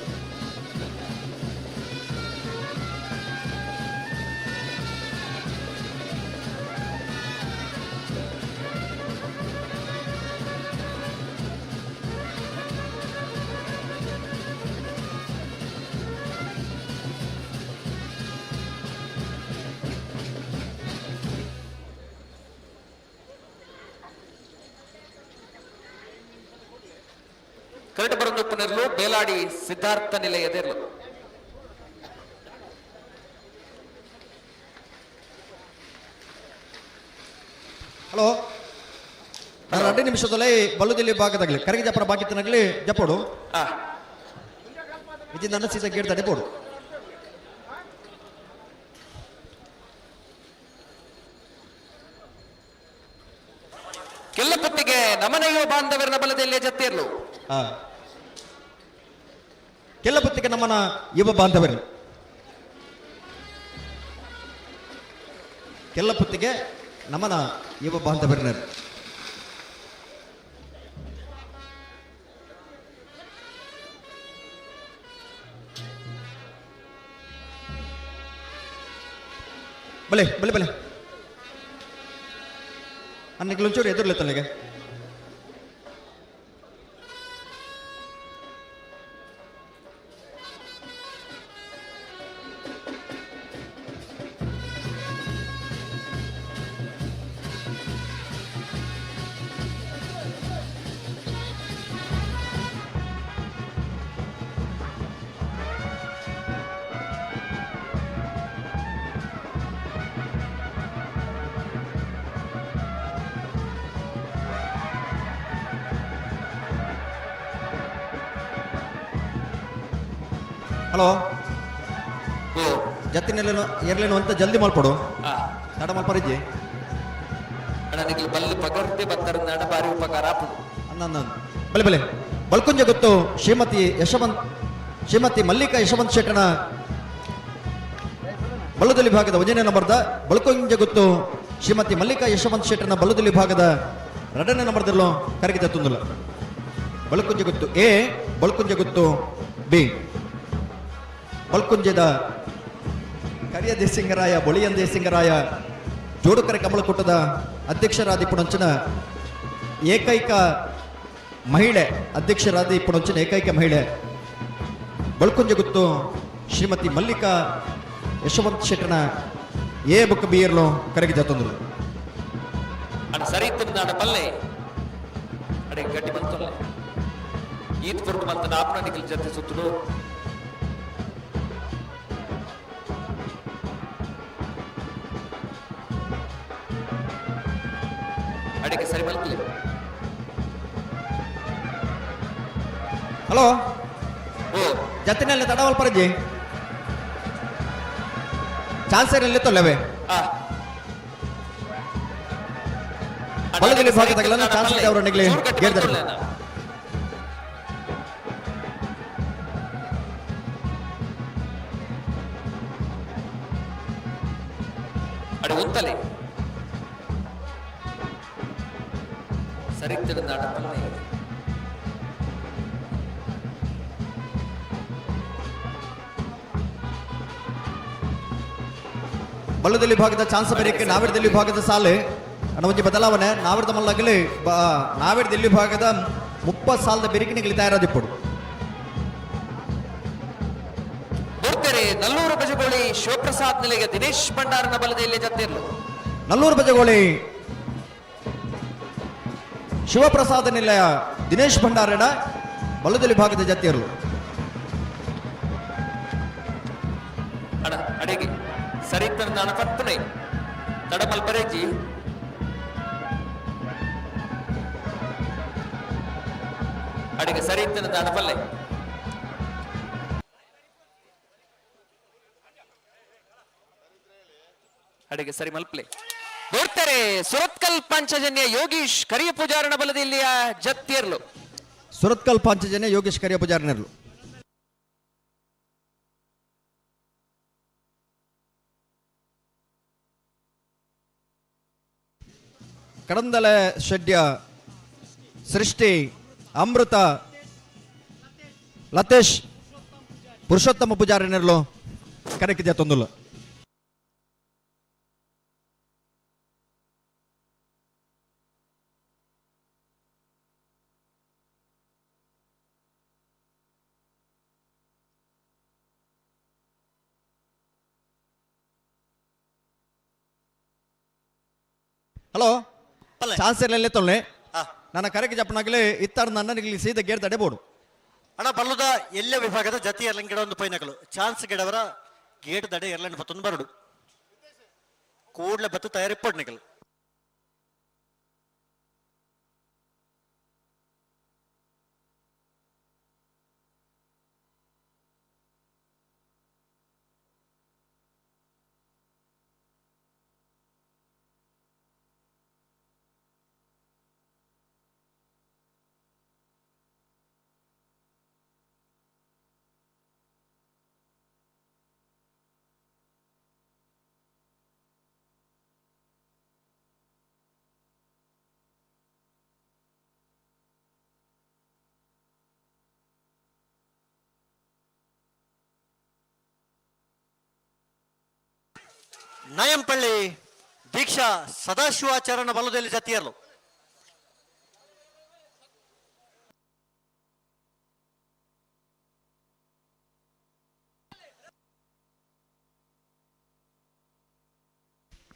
ಕರೆಕ್ಟ್ ಬರೋದು ಪುನರ್ಲು ಬೇಲಾಡಿ ಸಿದ್ಧಾರ್ಥ ನಿಲಯದಿರ್ಲು ಹಲೋ ನಾನು 2 ನಿಮಿಷದಲ್ಲಿ ಬಲ್ಲುದಿಲ್ಲಿ ಭಾಗದಾಗಲಿ ಕರೆಗೆ ಜಪರ ಬಾಕಿತನಾಗಲಿ ಜಪೋಡು ಇದು ನನ್ನ ಸೀಸ ಗೇಟ್ ತಡೆ ಬೋಡು ಕೆಲ್ಲಪುತ್ತಿಗೆ ನಮನೆಯೋ ಬಾಂಧವರನ ಬಲದಲ್ಲಿ ಜತ್ತಿರ್ಲು ಕೆಲ್ಲಪುತ್ತಿಗೆ ನಮ್ಮನ ಯುವ ಬಾಂಧವರು ಕೆಲ್ಲಪುತ್ತಿಗೆ ನಮ್ಮನ ಯುವ ಬಾಂಧವರನ್ನ ಬಲೆ ಬಲೆ ಬಲೆ ಅನ್ನಕ್ಕೆ ಒಂಚೂರು ಎದುರ್ಲೆ ತಲೆಗೆ ಹಲೋ ಜತ್ತಿನೆಲ್ಲೇನು ಎರ್ಲೇನು ಅಂತ ಜಲ್ದಿ ಮಲ್ಪಡು ತಡ ಮಲ್ಪರಿಜ್ಜಿ ನನಗೆ ಬಲ್ಲು ಪಗರ್ತಿ ಬತ್ತರ ನಡ ಬಾರಿ ಉಪಕಾರ ಆಪುದು ಬಲೆ ಬಲೆ ಬಲ್ಕುಂಜ ಗೊತ್ತು ಶ್ರೀಮತಿ ಮಲ್ಲಿಕಾ ಯಶವಂತ್ ಶೆಟ್ಟನ ಬಲ್ಲುದಲ್ಲಿ ಭಾಗದ ಒಂಜನೇ ನಂಬರ್ದ ಬಲ್ಕುಂಜ ಗೊತ್ತು ಶ್ರೀಮತಿ ಮಲ್ಲಿಕಾ ಯಶವಂತ್ ಶೆಟ್ಟನ ಬಲ್ಲುದಲ್ಲಿ ಭಾಗದ 2ನೇ ನಂಬರ್ದಲ್ಲೂ ಕರೆಗೆ ಜತ್ತೊಂದಿಲ್ಲ ಬಲ್ಕುಂಜ ಗೊತ್ತು ಎ ಬಲ್ಕುಂಜ ಗೊತ್ತು ಬಿ ಬಲ್ಕುಂಜದ ಕರಿಯ ದೇಸಿಂಗರಾಯ ಬೊಳಿಯನ್ ದೇಸಿಂಗರಾಯ ಜೋಡುಕರೆ ಕಮಲಕೂಟದ ಅಧ್ಯಕ್ಷರಾದಿ ಪುಣಂಚನ ಏಕೈಕ ಮಹಿಳೆ ಅಧ್ಯಕ್ಷರಾದಿ ಪುಣಂಚನ ಏಕೈಕ ಮಹಿಳೆ ಬಲ್ಕುಂಜ ಗೊತ್ತು ಶ್ರೀಮತಿ ಮಲ್ಲಿಕಾ ಯಶವಂತ್ ಶೆಟ್ಟನ ಏ ಬುಕ್ ಬಿಯರ್ಲು ಕರೆಗೆ ಜತ್ತೊಂದ್ರು ಅಡ ಸರಿ ನಾಡ ಪಲ್ಲೆ ಅಡೆ ಗಟ್ಟಿ ಬಂತಲ್ಲ ಈದ್ ಪುರ್ದು ಬಂತ ನಾಪನ ನಿಖಿಲ್ ಜೊತೆ ಸುತ್ತಲು ಅಡಿಗೆ ಸರಿ ಮಲ್ಕಲಿ ಹಲೋ ಜತ್ತಿನಲ್ಲಿ ತಡವಲ್ ಪರಜಿ ಚಾನ್ಸರ್ ಎಲ್ಲಿ ತೊಲ್ಲವೆ ಬಲದಲ್ಲಿ ಭಾಗದಾಗಲ್ಲ ಚಾನ್ಸರ್ ಅವರು ನಿಗ್ಲಿ ಗೆದ್ದರು ಅಡೆ ಉಂತಲೆ ಸರಿತಿರ ನಾಡಪಲ್ಲೆ ಬಲ್ಲದಲ್ಲಿ ಭಾಗದ ಚಾನ್ಸ್ ಬೇರೆಕ್ಕೆ ನಾವಿಡದಲ್ಲಿ ಭಾಗದ ಸಾಲೆ ಅಣ್ಣ ಒಂಜಿ ಬದಲಾವಣೆ ನಾವಿಡ್ದ ಮಲ್ಲಾಗಲಿ ನಾವಿಡ್ದಲ್ಲಿ ಭಾಗದ 30 ಸಾಲದ ಬೆರಿಕಿನಿಗಲಿ ತಯಾರಾದಿಪ್ಪಡು ನೋಡ್ತಾರೆ ನಲ್ಲೂರು ಬಜಗೋಳಿ ಶಿವಪ್ರಸಾದ್ ನಿಲೆಗೆ ದಿನೇಶ್ ಭಂಡಾರನ ಬಲದಲ್ಲಿ ಜತ್ತಿರ್ಲು ನಲ್ಲೂರು ಬಜಗೋಳಿ ಶಿವಪ್ರಸಾದ ನಿಲಯ ದಿನೇಶ್ ಭಂಡಾರನ ಬಲದಲ್ಲಿ ಭಾಗದ ಜತ್ತಿಯರು ಅಡೆಗೆ ಸರಿತರ ನಾಡ ಪತ್ತನೆ ತಡಮಲ್ ಪರೇಜಿ ಅಡೆಗೆ ಸರಿತರ ನಾಡ ಪಲ್ಲೆ ಅಡಿಗೆ ಸರಿ ಮಲ್ಪ್ಲೆ ನೋಡ್ತಾರೆ ಸುರತ್ಕಲ್ ಪಾಂಚಜನ್ಯ ಯೋಗೀಶ್ ಕರಿಯ ಪೂಜಾರನ ಬಲದ ಇಲ್ಲಿಯ ಜತ್ತೀರ್ಲು ಸುರತ್ಕಲ್ ಪಾಂಚಜನ್ಯ ಯೋಗೇಶ್ ಕರಿಯ ಪೂಜಾರಿನರ್ಲು ಕಡಂದಲೆ ಷಡ್ಯ ಸೃಷ್ಟಿ ಅಮೃತ ಲತೇಶ್ ಪುರುಷೋತ್ತಮ ಪೂಜಾರಿನರ್ಲು ಕರೆಕಿದ್ಯಾ ತೊಂದುಲ್ಲ ಹಲೋ ಚಾನ್ಸ್ ಇರಲಿಲ್ಲ ತೊಳ್ಳೆ ನನ್ನ ಕರೆಗೆ ಜಪ್ಪನಾಗಲೇ ಇತ್ತಾರ ನನಗೆ ಸೀದಾ ಗೇರ್ ತಡೆಬೋಡು ಅಣ್ಣ ಬಲ್ಲುದ ಎಲ್ಲ ವಿಭಾಗದ ಜತಿ ಎರಲಂಗ್ ಗಿಡ ಒಂದು ಪೈನಕಲು ಚಾನ್ಸ್ ಗಿಡವರ ಗೇಟ್ ದಡೆ ಎರಲಂಡ್ ಬತ್ತೊಂದು ಬರಡು ಕೂಡ್ಲೆ ಬತ್ತು ತಯಾರಿಪ್ಪಡ್ ನಿಕಲ್ ನಯಂಪಳ್ಳಿ ದೀಕ್ಷಾ ಸದಾಶಿವಾಚಾರ್ಯನ ಬಲದಲ್ಲಿ ಜತಿಯರ್ಲು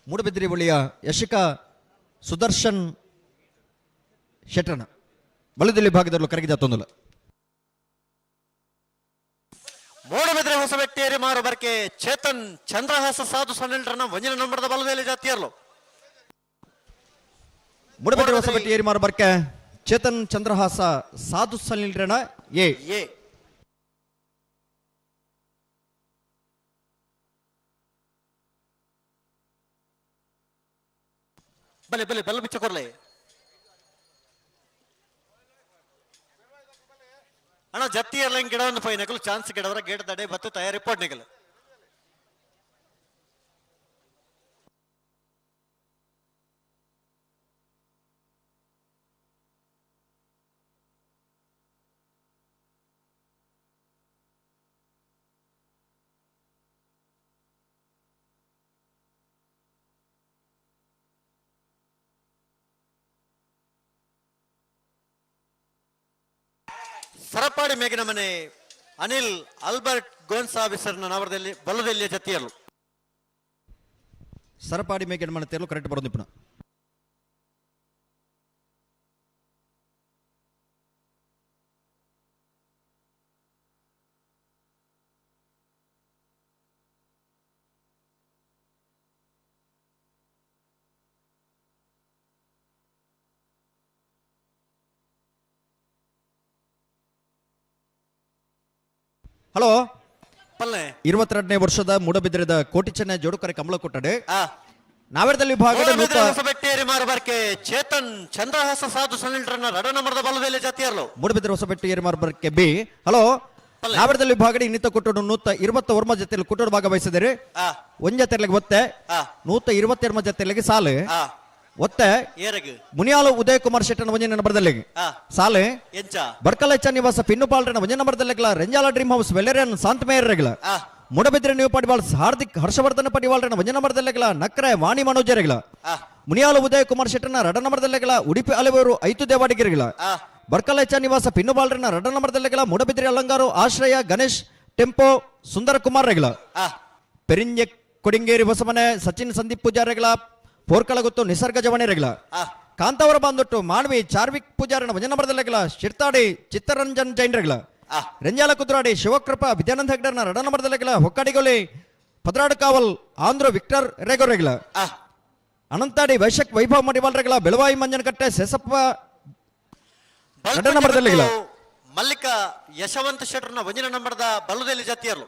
ಮೂಡಬಿದ್ರಿ ಬಳಿಯ ಯಶಿಕಾ ಸುದರ್ಶನ್ ಶೆಟ್ರನ ಬಲದಲ್ಲಿ ಭಾಗದಲ್ಲೂ ಕರಗಿದ ತೊಂದಲ ಮೂಡಬಿದ್ರೆ ಹೊಸಬೆಟ್ಟೇರಿ ಮಾರು ಬರ್ಕೆ ಚೇತನ್ ಚಂದ್ರಹಾಸ ಸಾಧು ಸನ್ನೆಲ್ರನ್ನ ಒಂಜಿನ ನಂಬರದ ಬಲದಲ್ಲಿ ಜಾತಿಯರ್ಲು ಮೂಡಬಿದ್ರೆ ಹೊಸಬೆಟ್ಟಿ ಏರಿ ಮಾರು ಬರ್ಕೆ ಚೇತನ್ ಚಂದ್ರಹಾಸ ಸಾಧು ಸನ್ನಿಲ್ರನ ಎ ಬಲೆ ಬಲೆ ಬಲ್ಲ ಬಿಚ್ಚ ಕೊರ್ಲೆ ಅಣ್ಣ ಜತ್ತಿ ಎರಲಂಗ್ ಗಿಡ ಒಂದು ಪೈನಕಲು ಚಾನ್ಸ್ ಗಿಡವರ ಗೇಟ್ ದಡೆ ಬತ್ತು ತಯಾರಿ ಪಡ್ನಿಕಲ್ ಸರಪಾಡಿ ಮೇಗಿನ ಮನೆ ಅನಿಲ್ ಆಲ್ಬರ್ಟ್ ಗೋನ್ಸಾಬಿಸರ್ನ ನವರದಲ್ಲಿ ಬಲದಲ್ಲಿ ಜತಿಯಲು ಸರಪಾಡಿ ಮೇಗಿನ ಮನೆ ತೇಲು ಕರೆಕ್ಟ್ ಬರೋದು ಪುನಃ ಹಲೋ 22ನೇ ವರ್ಷದ ಮೂಡಬಿದ್ರೆದ ಕೋಟಿ ಚೆನ್ನೈ ಜೋಡುಕರೆ ಕಮಲ ಕೊಟ್ಟಡೆ ನಾವೇರದಲ್ಲಿ ವಿಭಾಗದ ಹೊಸಬೆಟ್ಟೇರಿ ಮಾರಬರ್ಕೆ ಚೇತನ್ ಚಂದ್ರಹಾಸ ಸಾಧು ಸನ್ನಿಲ್ರನ್ನ ರಡ ನಂಬರದ ಬಲದಲ್ಲಿ ಜಾತಿಯರ್ಲು ಮೂಡಬಿದ್ರೆ ಹೊಸಬೆಟ್ಟಿ ಏರಿ ಮಾರಬರ್ಕೆ ಬಿ ಹಲೋ ನಾವೇರದಲ್ಲಿ ವಿಭಾಗದ ಇನ್ನಿತ ಕೊಟ್ಟಡು 120 ವರ್ಮ ಜೊತೆಯಲ್ಲಿ ಕೊಟ್ಟಡು ಭಾಗವಹಿಸಿದರೆ ಒಂಜತೆರ್ಲಿಗೆ ಒತ್ತೆ 120 ಜೊತೆಯಲ್ಲಿ ಸಾಲು ಒತ್ತೆ ಮುನಿಯಾಲು ಉದಯ ಕುಮಾರ್ ಶೆಟ್ಟನ ಒಂಜೆ ನಂಬರ್ದಲ್ಲಿ ಸಾಲೆ ಬರ್ಕಲೈಚ ನಿವಾಸ ಪಿನ್ನುಪಾಲ್ರನ ಒಂಜೆ ನಂಬರ್ದಲ್ಲಿ ರೆಂಜಾಲ ಡ್ರೀಮ್ ಹೌಸ್ ವೆಲೆರನ್ ಶಾಂತಮೇಯರ್ರೆಗಳ ಮೂಡಬಿದ್ರೆ ನೀವು ಪಡಿವಾಳ್ಸ್ ಹಾರ್ದಿಕ್ ಹರ್ಷವರ್ಧನ ಪಡಿವಾಳ್ರನ ಒಂಜೆ ನಂಬರ್ದಲ್ಲಿ ನಕ್ರೆ ವಾಣಿ ಮನೋಜರೆಗಳ ಮುನಿಯಾಲು ಉದಯ ಕುಮಾರ್ ಶೆಟ್ಟನ ರಡ ನಂಬರ್ದಲ್ಲಿ ಉಡುಪಿ ಅಲೆವರು 5 ದೇವಾಡಿಗರಿಗಳ ಬರ್ಕಲೈಚ ನಿವಾಸ ಪಿನ್ನುಪಾಲ್ರನ ರಡ ನಂಬರ್ದಲ್ಲಿ ಮೂಡಬಿದ್ರೆ ಅಲಂಗಾರು ಆಶ್ರಯ ಗಣೇಶ್ ಟೆಂಪೋ ಸುಂದರ ಕುಮಾರ್ ರೆಗಳ ಪೆರಿಂಜೆ ಕೊಡಿಂಗೇರಿ ಹೊಸಮನೆ ಸಚಿನ್ ಸಂದೀಪ್ ಪೂಜಾರೆಗಳ ಪೋರ್ಕಳ ಗೊತ್ತು ನಿಸರ್ಗ ಜವಣೆರೆಗಳ ಕಾಂತಾವರ ಬಂದೊಟ್ಟು ಮಾನವಿ ಚಾರ್ವಿಕ್ ಪೂಜಾರನ ಭಜನ ನಂಬರ್ದಲ್ಲೆಗಳ ಶಿರ್ತಾಡಿ ಚಿತ್ತರಂಜನ್ ಜೈನ್ರೆಗಳ ರೆಂಜಾಲ ಕುದ್ರಾಡಿ ಶಿವಕೃಪಾ ವಿದ್ಯಾನಂದ ಹೆಗ್ಡರ್ನ ರಡ ನಂಬರ್ದಲ್ಲೆಗಳ ಹೊಕ್ಕಾಡಿಗೊಲಿ ಪದ್ರಾಡು ಕಾವಲ್ ಆಂಧ್ರ ವಿಕ್ಟರ್ ರೇಗೋರೆಗಳ ಅನಂತಾಡಿ ವೈಶಕ್ ವೈಭವ್ ಮಡಿವಾಲ್ರೆಗಳ ಬೆಳವಾಯಿ ಮಂಜನಕಟ್ಟೆ ಸೆಸಪ್ಪ ರಡ ನಂಬರ್ದಲ್ಲೆಗಳ ಮಲ್ಲಿಕ ಯಶವಂತ ಶೆಟ್ರನ ಒಂಜಿನ ನಂಬರ್ದ ಬಲದಲ್ಲಿ ಜಾತಿಯರ್ಲು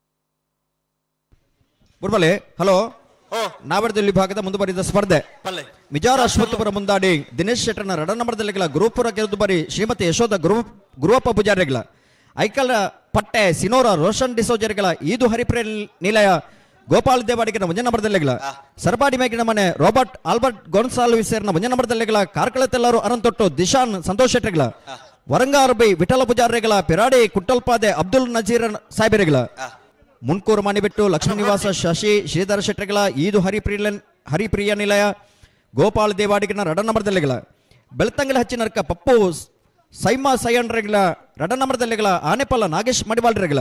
ಬುರ್ಬಲೆ ಹಲೋ ನಾವಡದಲ್ಲಿ ವಿಭಾಗದ ಮುಂದುವರಿದ ಸ್ಪರ್ಧೆ ಮಿಜಾರ ಅಶ್ವತ್ಥಪುರ ಮುಂದಾಡಿ ದಿನೇಶ್ ಶೆಟ್ಟರ್ನ 2 ನಂಬರ್ದಲ್ಲಿಗಳ ಗ್ರೂಪುರ ಗೆದ್ದು ಬರಿ ಶ್ರೀಮತಿ ಯಶೋಧ ಗುರುವಪ್ಪ ಪೂಜಾರಿಗಳ ಐಕಲ್ ಪಟ್ಟೆ ಸಿನೋರ ರೋಷನ್ ಡಿಸೋಜರ್ಗಳ ಈದು ಹರಿಪ್ರಿಯ ನಿಲಯ ಗೋಪಾಲ್ ದೇವಾಡಿಗರ 1 ನಂಬರ್ದಲ್ಲಿಗಳ ಸರ್ಬಾಡಿ ಮೇಗಿನ ಮನೆ ರಾಬರ್ಟ್ ಆಲ್ಬರ್ಟ್ ಗೋನ್ಸಾಲ್ವಿಸರ್ನ 1 ನಂಬರ್ದಲ್ಲಿಗಳ ಕಾರ್ಕಳತೆಲ್ಲರೂ ಅರಂತೊಟ್ಟು ದಿಶಾನ್ ಸಂತೋಷ್ ಶೆಟ್ಟರ್ಗಳ ವರಂಗಾರ್ಬಿ ವಿಠಲ ಪೂಜಾರಿಗಳ ಪಿರಾಡಿ ಕುಟ್ಟಲ್ಪಾದೆ ಅಬ್ದುಲ್ ನಜೀರ್ ಸಾಹೇಬರಿಗಳ ಮುನ್ಕೂರು ಮಣಿಬಿಟ್ಟು ಲಕ್ಷ್ಮೀ ನಿವಾಸ ಶಶಿ ಶ್ರೀಧರ ಶೆಟ್ಟರ್ಗಳ ಈದು ಹರಿಪ್ರಿಯ ನಿಲಯ ಗೋಪಾಲ್ ದೇವಾಡಿಗನ 2 ನಂಬರ್ದಲ್ಲಿಗಳ ಬೆಳ್ತಂಗಲ ಹಚ್ಚಿನರ್ಕ ಪಪ್ಪು ಸೈಮಾ ಸೈಯಣ್ರೆಗಳ 2 ನಂಬರ್ದಲ್ಲಿಗಳ ಆನೆಪಲ್ಲ ನಾಗೇಶ್ ಮಡಿವಾಳ್ರೆಗಳ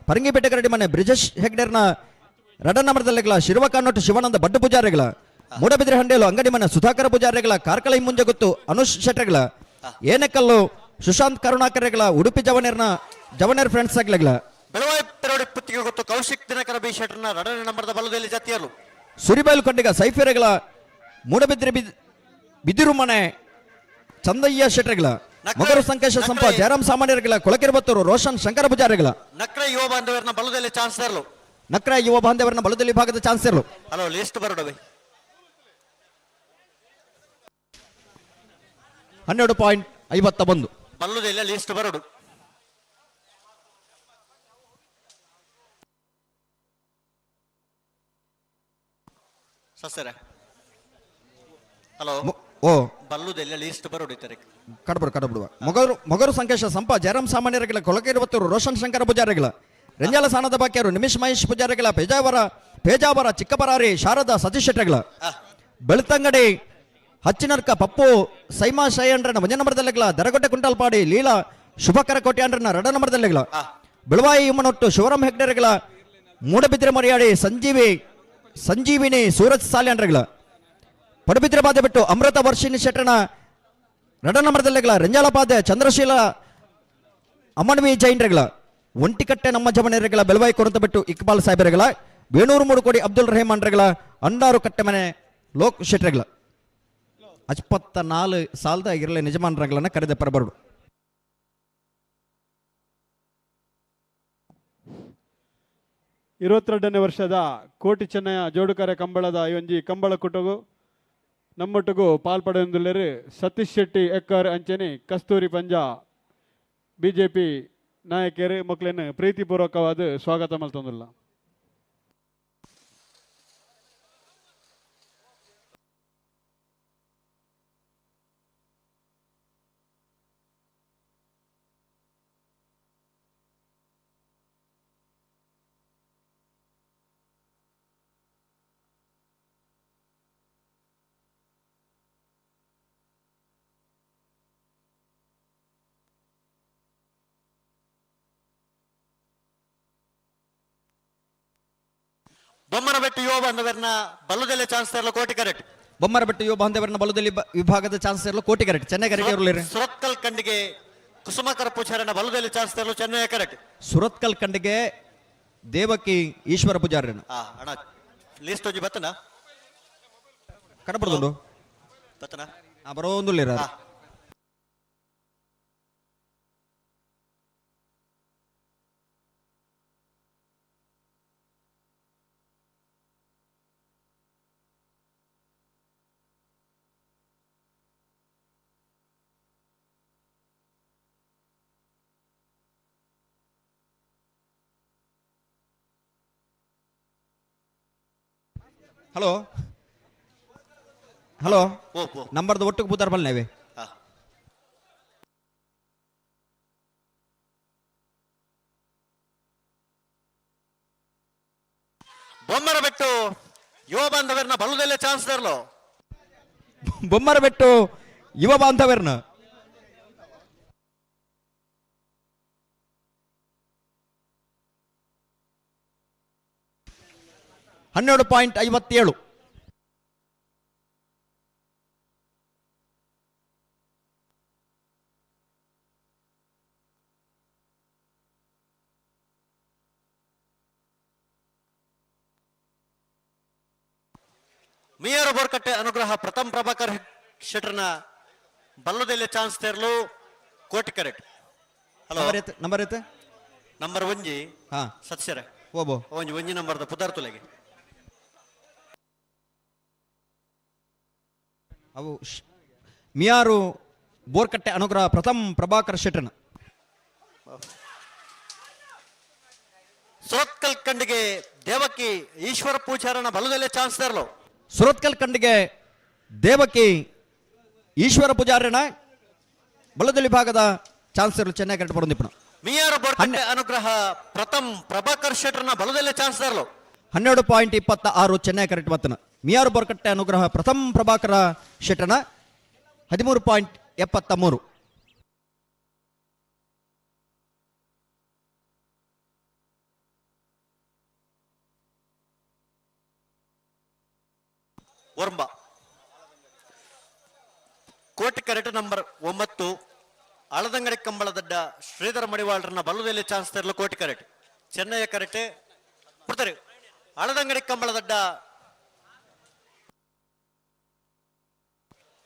ಪರಂಗಿಪೇಟೆಗರಡಿ ಮನೆ ಬ್ರಿಜೇಶ್ ಹೆಗ್ಡೆರ್ನ 2 ನಂಬರ್ದಲ್ಲಿಗಳ ಶಿರುವ ಕಾನೋಟು ಶಿವಾನಂದ ಬಡ್ಡು ಪೂಜಾರಿಗಳ ಮೂಡಬಿದ್ರೆ ಹಂಡೇಲು ಅಂಗಡಿ ಮನೆ ಸುಧಾಕರ ಪೂಜಾರಿಗಳ ಕಾರ್ಕಳ ಮುಂಜಗುತ್ತು ಅನುಷ್ ಶೆಟ್ಟರ್ಗಳ ಏನೆಕಲ್ಲು ಸುಶಾಂತ್ ಕರುಣಾಕರ್ಗಳ ಉಡುಪಿ ಜವನೇರ್ ಫ್ರೆಂಡ್ಸ್ ಆಗ್ಲಗಳ ಬೆಳವಾಯಿ ಪೆರೋಡಿ ಪುತ್ತಿಗೆ ಗೊತ್ತು ಕೌಶಿಕ್ ದಿನಕರ ಬಿ ಶೆಟ್ಟರ್ನ 2ನೇ ನಂಬರ್ದ ಬಲದಲ್ಲಿ ಜತಿಯಲು ಸುರಿಬೈಲು ಕೊಂಡಿಗ ಸೈಫಿರೆಗಳ ಮೂಡಬಿದ್ರೆ ಬಿದಿರು ಮನೆ ಚಂದಯ್ಯ ಶೆಟ್ಟರ್ಗಳ ಮಗರು ಸಂಕೇಶ ಸಂಪ ಜಯರಾಮ್ ಸಾಮಾನ್ಯರ್ಗಳ ಕೊಳಕೆರಬತ್ತೂರು ರೋಷನ್ ಶಂಕರ ಪೂಜಾರಿಗಳ ನಕ್ರ ಯುವ ಬಾಂಧವರನ್ನ ಬಲದಲ್ಲಿ ಚಾನ್ಸ್ ತರಲು ನಕ್ರ ಯುವ ಬಾಂಧವರನ್ನ ಬಲದಲ್ಲಿ ಭಾಗದ ಚಾನ್ಸ್ ಇರಲು ಹಲೋ ಲಿಸ್ಟ್ ಬರೋಡವೆ 12.51 ಬಲ್ಲುದಿಲ್ಲ ಲಿಸ್ಟ್ ಬರೋಡು ಸಸರ ಹಲೋ ಓ ಬಲ್ಲುದಿಲ್ಲ ಲಿಸ್ಟ್ ಬರೋಡಿತಾರೆ ಕಡಬಿಡುವ ಮೊಗರು ಸಂಕೇಶ ಸಂಪ ಜಯರಾಮ್ ಸಾಮಾನ್ಯರ್ಗಳ ಕೊಳಕೆರಬತ್ತೂರು ರೋಷನ್ ಶಂಕರ ಪೂಜಾರಿಗಳ ರಂಜಾಲ ಸಾನದ ಬಾಕ್ಯರು ನಿಮಿಷ್ ಮಹೇಶ್ ಪೂಜಾರಿಗಳ ಪೇಜಾವರ ಚಿಕ್ಕಪರಾರಿ ಶಾರದಾ ಸತೀಶ್ ಶೆಟ್ಟರ್ಗಳ ಬೆಳ್ತಂಗಡಿ ಹಚ್ಚಿನರ್ಕ ಪಪ್ಪು ಸೈಮಾ ಶಯಂಡ್ರನ 1 ನಂಬರ್ದಲ್ಲಿಗಳ ದರಗೊಟ್ಟೆ ಕುಂಟಲ್ಪಾಡಿ ಲೀಲಾ ಶುಭಕರ ಕೋಟ್ಯಾಂಡ್ರನ 2 ನಂಬರ್ದಲ್ಲಿಗಳ ಬೆಳವಾಯಿ ಯುಮನೊಟ್ಟು ಶಿವರಾಮ್ ಹೆಗ್ಡೆರ್ಗಳ ಮೂಡಬಿದ್ರೆ ಮರಿಯಾಡಿ ಸಂಜೀವಿನಿ ಸೂರಜ್ ಸಾಲ್ಯಾಂಡ್ರಗಳ ಪಡುಬಿದ್ರೆ ಬಾಧೆ ಬಿಟ್ಟು ಅಮೃತ ವರ್ಷಿಣಿ ಶೆಟ್ಟರ್ನ 2 ನಂಬರ್ದಲ್ಲಿಗಳ ರಂಜಾಲಪಾದೆ ಚಂದ್ರಶೀಲ ಅಮ್ಮನ್ವಿ ಜೈನ್ರೆಗಳ ಒಂಟಿಕಟ್ಟೆ ನಮ್ಮ ಜಮನೆರೆಗಳ ಬೆಳವಾಯಿ ಕೊರಂತ ಬಿಟ್ಟು ಇಕ್ಬಾಲ್ ಸಾಹೇಬರೆಗಳ ವೇಣೂರು ಮೂಡುಕೋಡಿ ಅಬ್ದುಲ್ ರೆಹಮಾನ್ರೆಗಳ ಅಂಡಾರು ಕಟ್ಟೆ ಮನೆ ಲೋಕ್ ಶೆಟ್ರೆಗಳ 54 ಸಾಲದ ಇರಲಿ ಯಜಮಾನರುಗಳನ್ನ ಕರೆದ ಪರಬರು 22ನೇ ವರ್ಷದ ಕೋಟಿ ಚೆನ್ನಯ ಜೋಡುಕರೆ ಕಂಬಳದ ಒಂಜಿ ಕಂಬಳ ಕುಟುಗು ನಮ್ಮೊಟ್ಟಿಗೂ ಪಾಲ್ಪಡೆಯೊಂದುಲ್ಲೆರು ಸತೀಶ್ ಶೆಟ್ಟಿ ಎಕ್ಕರ್ ಅಂಚನೆ ಕಸ್ತೂರಿ ಪಂಜ ಬಿಜೆಪಿ ನಾಯಕರು ಮಕ್ಕಳನ್ನು ಪ್ರೀತಿಪೂರ್ವಕವಾದ ಸ್ವಾಗತ ಮಲ್ತೊಂದುಲ್ಲ ಬೊಮ್ಮರಬೆಟ್ಟು ಯುವ ಬಾಂಧವರನ್ನ ಬಲ್ಲುದಲ್ಲೇ ಚಾನ್ಸ್ ತರಲು ಕೋಟಿ ಕರೆಕ್ಟ್ ಬೊಮ್ಮರಬೆಟ್ಟು ಯುವ ಬಾಂಧವರನ್ನ ಬಲದಲ್ಲಿ ವಿಭಾಗದ ಚಾನ್ಸ್ ತರಲು ಕೋಟಿ ಕರೆಕ್ಟ್ ಚೆನ್ನೈ ಕರೆಕ್ಟ್ ಇರಲಿ ಸುರತ್ಕಲ್ ಕಂಡಿಗೆ ಕುಸುಮಕರ ಪೂಜಾರನ ಬಲದಲ್ಲಿ ಚಾನ್ಸ್ ತರಲು ಚೆನ್ನೈ ಕರೆಕ್ಟ್ ಸುರತ್ಕಲ್ ಕಂಡಿಗೆ ದೇವಕಿ ಈಶ್ವರ ಪೂಜಾರನ ಅಣ್ಣ ಲಿಸ್ಟ್ ಹೋಗಿ ಬತ್ತನ ಕಡಪಡದು ಬತ್ತನ ಬರೋಂದುಲ್ಲೇರ ಹಲೋ ಹಲೋ ನಂಬರ್ದು ಒಟ್ಟಿಗೆ ಬೂತಾರ ಬಲ್ ನಾವೇ ಬೊಮ್ಮರಬೆಟ್ಟು ಯುವ ಬಾಂಧವರನ್ನ ಬಲ್ಲುದಲ್ಲೇ ಚಾನ್ಸ್ ತರಲು ಬೊಮ್ಮರಬೆಟ್ಟು ಯುವ ಬಾಂಧವರನ್ನ $12.57 ಮಿಯರ್ ಬೋರ್ಕಟ್ಟೆ ಅನುಗ್ರಹ ಪ್ರಥಮ್ ಪ್ರಭಾಕರ್ ಶೆಟ್ಟರ್ನ ಬಲ್ಲುದಲ್ಲೇ ಚಾನ್ಸ್ ತರಲು ಕೋಟಿ ಕರೆಕ್ಟ್ ಹಲೋ ನಂಬರ್ ಐತೆ ನಂಬರ್ 1 ಹಾ ಸತ್ಸರ ಓಬೋ ಒಂಜಿ ನಂಬರ್ದ ಪುದಾರ್ತುಲೆಗೆ ಅವು ಮಿಯಾರು ಬೋರ್ಕಟ್ಟೆ ಅನುಗ್ರಹ ಪ್ರಥಮ್ ಪ್ರಭಾಕರ್ ಶೆಟ್ಟನ. ಸುರತ್ಕಲ್ ಕಂಡಿಗೆ ದೇವಕಿ ಈಶ್ವರ ಪೂಜಾರನ ಬಲದಲ್ಲೇ ಚಾನ್ಸ್ ತರಲು. ಸುರತ್ಕಲ್ ಕಂಡಿಗೆ ದೇವಕಿ ಈಶ್ವರ ಪೂಜಾರನ ಬಲದಲ್ಲಿ ಭಾಗದ ಚಾನ್ಸ್ ಇರಲು ಚೆನ್ನಾಗಿ ಕರೆಕ್ಟ್ ಬರೋದಿಪ್ಪಣ. ಮಿಯಾರು ಬೋರ್ಕಟ್ಟೆ ಅನುಗ್ರಹ ಪ್ರಥಮ್ ಪ್ರಭಾಕರ್ ಶೆಟ್ಟರ್ನ ಬಲದಲ್ಲೇ ಚಾನ್ಸ್ ತರಲು. 12.26 ಚೆನ್ನಾಗಿ ಕರೆಕ್ಟ್ ಬರ್ತನ. ಮಿಯಾರು ಬೋರ್ಕಟ್ಟೆ ಅನುಗ್ರಹ ಪ್ರಥಮ್ ಪ್ರಭಾಕರ ಶೆಟ್ಟನ 13.73. ವರ್ಮ ಕೋಟಿ ಕರೆಕ್ಟ್ ನಂಬರ್ 9 ಅಳದಂಗಡಿ ಕಂಬಳದಡ್ಡ ಶ್ರೀಧರ ಮಡಿವಾಳರನ್ನ ಬಲದಲ್ಲಿ ಚಾನ್ಸ್ ತರಲು ಕೋಟಿ ಕರೆಕ್ಟ್. ಚೆನ್ನೈಯ ಕರೆಕ್ಟ್ ಕೊಡ್ತಾರೆ. ಅಳದಂಗಡಿ ಕಂಬಳದಡ್ಡ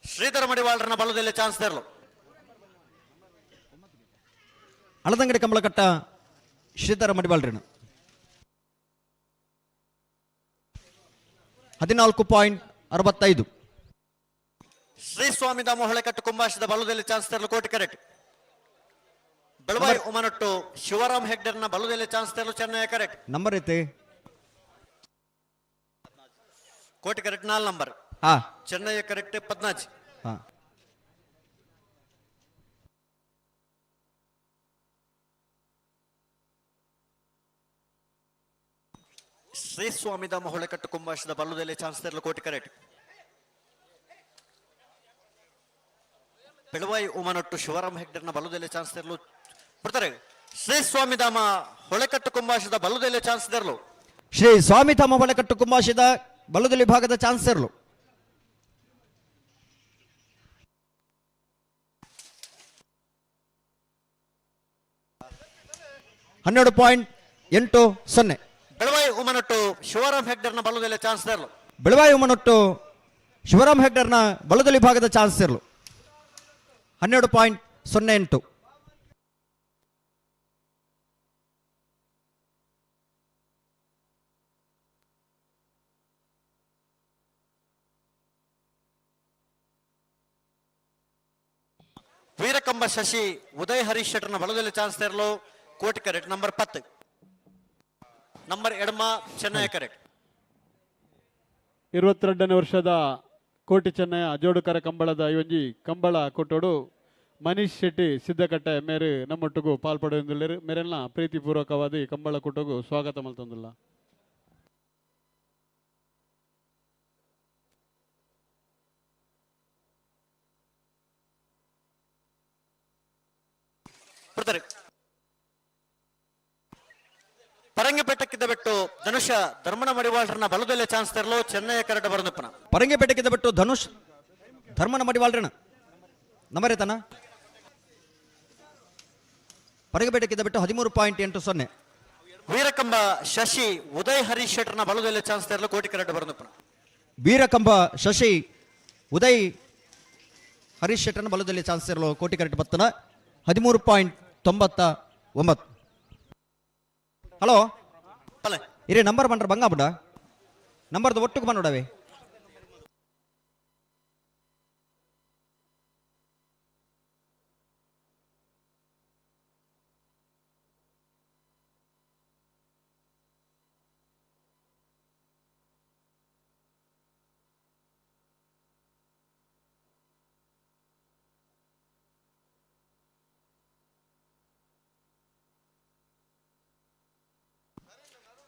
ಶ್ರೀಧರ ಮಡಿವಾಳರನ್ನ ಬಲದಲ್ಲಿ ಚಾನ್ಸ್ ತರಲು. ಅಳದಂಗಡಿ ಕಂಬಳಕಟ್ಟ ಶ್ರೀಧರ ಮಡಿವಾಳರನ್ನ 14.65. ಶ್ರೀ ಸ್ವಾಮಿ ದಾಮ ಹೊಳೆಕಟ್ಟು ಕುಂಭಾಶದ ಬಲದಲ್ಲಿ ಚಾನ್ಸ್ ತರಲು ಕೋಟಿ ಕರೆಕ್ಟ್. ಬೆಳವಾಯಿ ಉಮನೊಟ್ಟು ಶಿವರಾಮ್ ಹೆಗ್ಡರ್ನ ಬಲದಲ್ಲಿ ಚಾನ್ಸ್ ತರಲು ಚೆನ್ನೈ ಕರೆಕ್ಟ್. ನಂಬರ್ ಐತೆ ಕೋಟಿ ಕರೆಕ್ಟ್ 4 ನಂಬರ್. ಹಾ ಚೆನ್ನೈ ಕರೆಕ್ಟ್ 14. ಹಾ ಶ್ರೀ ಸ್ವಾಮಿ ದಾಮ ಹೊಳೆಕಟ್ಟು ಕುಂಭಾಶದ ಬಲದಲ್ಲಿ ಚಾನ್ಸ್ ತರಲು ಕೋಟಿ ಕರೆಕ್ಟ್. ಬೆಳವಾಯಿ ಉಮನೊಟ್ಟು ಶಿವರಾಮ್ ಹೆಗ್ಡರ್ನ ಬಲದಲ್ಲಿ ಚಾನ್ಸ್ ತರಲು ಕೊಡ್ತಾರೆ. ಶ್ರೀ ಸ್ವಾಮಿ ಧಾಮ ಹೊಳೆಕಟ್ಟು ಕುಂಭಾಶದ ಬಲದಲ್ಲಿ ಚಾನ್ಸ್ ತರಲು. ಶ್ರೀ ಸ್ವಾಮಿ ಧಾಮ ಹೊಳೆಕಟ್ಟು ಕುಂಭಾಶದ ಬಲದಲ್ಲಿ ಭಾಗದ ಚಾನ್ಸ್ ತರಲು. 12.80. ಬೆಳವಾಯಿ ಉಮನೊಟ್ಟು ಶಿವರಾಮ್ ಹೆಗ್ಡರ್ನ ಬಲದಲ್ಲಿ ಚಾನ್ಸ್ ತರಲು. ಬೆಳವಾಯಿ ಉಮನೊಟ್ಟು ಶಿವರಾಮ್ ಹೆಗ್ಡರ್ನ ಬಲದಲ್ಲಿ ಭಾಗದ ಚಾನ್ಸ್ ತರಲು. 12.08. ವೀರಕಂಬ ಶಶಿ ಉದಯ್ ಹರೀಶ್ ಶೆಟ್ಟರ್ನ ಬಲದಲ್ಲಿ ಚಾನ್ಸ್ ತರಲು ಕೋಟಿ ಕರೆಕ್ಟ್. ನಂಬರ್ 10 ನಂಬರ್ ಎಡಮ ಚೆನ್ನೈ ಕರೆಕ್ಟ್. 22ನೇ ವರ್ಷದ ಕೋಟಿ ಚೆನ್ನಯ ಜೋಡುಕರ ಕಂಬಳದ ಒಂಜಿ ಕಂಬಳ ಕೊಟ್ಟೋಡು ಮನೀಶ್ ಶೆಟ್ಟಿ ಸಿದ್ದಕಟ್ಟೆ ಮೇರೆ ನಮ್ಮೊಟ್ಟಿಗೂ ಪಾಲ್ಪಡುವುದಿಲ್ಲ ಮೇರೆಲ್ಲ ಪ್ರೀತಿಪೂರ್ವಕವಾದ ಈ ಕಂಬಳ ಕೊಟ್ಟೋಗು ಸ್ವಾಗತ ಮಲ್ತಂದಿಲ್ಲ. ಪರಂಗಿಪೇಟಕ್ಕಿದ್ದ ಬಿಟ್ಟು ಧನುಷ ಧರ್ಮಣ ಮಡಿವಾಳರನ್ನ ಬಲದಲ್ಲೇ ಚಾನ್ಸ್ ತರಲು ಚೆನ್ನೈ ಕರೆಕ್ಟ್ ಬರೋದಪ್ಪನ. ಪರಂಗಿಪೇಟಕ್ಕಿದ್ದ ಬಿಟ್ಟು ಧನುಷ್ ಧರ್ಮಣ ಮಡಿವಾಳರನ್ನ ನಂಬರ್ ಐತನ. ಪರಂಗಿಪೇಟಕ್ಕಿದ್ದ ಬಿಟ್ಟು 13.80. ವೀರಕಂಬ ಶಶಿ ಉದಯ್ ಹರೀಶ್ ಶೆಟ್ಟರ್ನ ಬಲದಲ್ಲೇ ಚಾನ್ಸ್ ತರಲು ಕೋಟಿ ಕರೆಕ್ಟ್ ಬರೋದಪ್ಪನ. ವೀರಕಂಬ ಶಶಿ ಉದಯ್ ಹರೀಶ್ ಶೆಟ್ಟರ್ನ ಬಲದಲ್ಲಿ ಚಾನ್ಸ್ ತರಲು ಕೋಟಿ ಕರೆಕ್ಟ್ ಬರ್ತನ. 13.99. ಹಲೋ ಇರೇ ನಂಬರ್ ಬಂಡ್ರ ಬಂಗ ಬಿಡ ನಂಬರ್ದು ಒಟ್ಟಿಗೆ ಬಂದೋಡವೆ.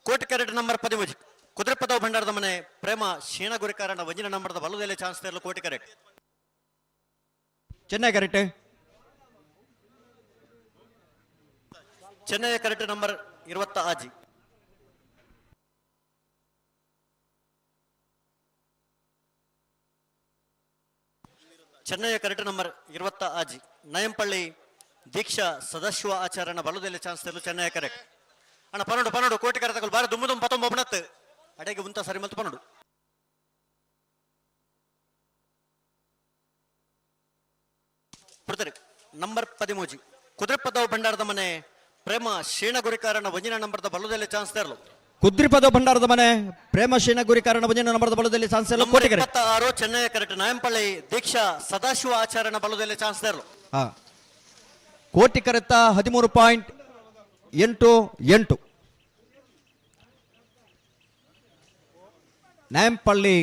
ಕೋಟಿ ಕರೆಕ್ಟ್ ನಂಬರ್ 13 ಕುದುರೆಪದವ ಭಂಡಾರದ ಮನೆ ಪ್ರೇಮ ಶೀಣ ಗುರಿಕಾರನ ವಂಜಿನ ನಂಬರ್ದ ಬಲದಲ್ಲಿ ಚಾನ್ಸ್ ತರಲು ಕೋಟಿ ಕರೆಕ್ಟ್. ಚೆನ್ನೈ ಕರೆಕ್ಟ್. ಚೆನ್ನೈ ಕರೆಕ್ಟ್ ನಂಬರ್ 20 ಆಜಿ. ಚೆನ್ನೈ ಕರೆಕ್ಟ್ ನಂಬರ್ 20 ಆಜಿ. ನಯಂಪಳ್ಳಿ ದೀಕ್ಷಾ ಸದಾಶಿವ ಆಚಾರ್ಯನ ಬಲದಲ್ಲಿ ಚಾನ್ಸ್ ತರಲು ಚೆನ್ನೈ ಕರೆಕ್ಟ್. ಅಣ್ಣ 12 ಕೋಟಿ ಕರೆ ತಗೊಳ್ಳಿ ಬಾರ ದುಮ್ಮದು 19 ಅಡೆಗೆ ಉಂತ ಸರಿ ಮತ್ತು 12 ಬಿಡ್ತಾರೆ. ನಂಬರ್ 13 ಕುದುರೆಪದವ ಭಂಡಾರದ ಮನೆ ಪ್ರೇಮ ಶೀಣ ಗುರಿಕಾರನ ವಂಜಿನ ನಂಬರ್ದ ಬಲದಲ್ಲಿ ಚಾನ್ಸ್ ತರಲು. ಕುದ್ರಿಪದ ಭಂಡಾರದ ಮನೆ ಪ್ರೇಮಶೀನ ಗುರಿ ಕಾರಣ ಭಂಜನ ನಂಬರದ ಬಲದಲ್ಲಿ ಚಾನ್ಸರ್ ಕೋಟಿಕೆರೆ 26 ಚೆನ್ನೈ ಕರೆಕ್ಟ್ ನಾಯಂಪಳ್ಳಿ ದೀಕ್ಷಾ ಸದಾಶಿವ ಆಚಾರ್ಯನ ಬಲದಲ್ಲಿ ಚಾನ್ಸರ್ ಕೋಟಿಕರೆತ್ತ 13.88 ನಾಯಂಪಳ್ಳಿ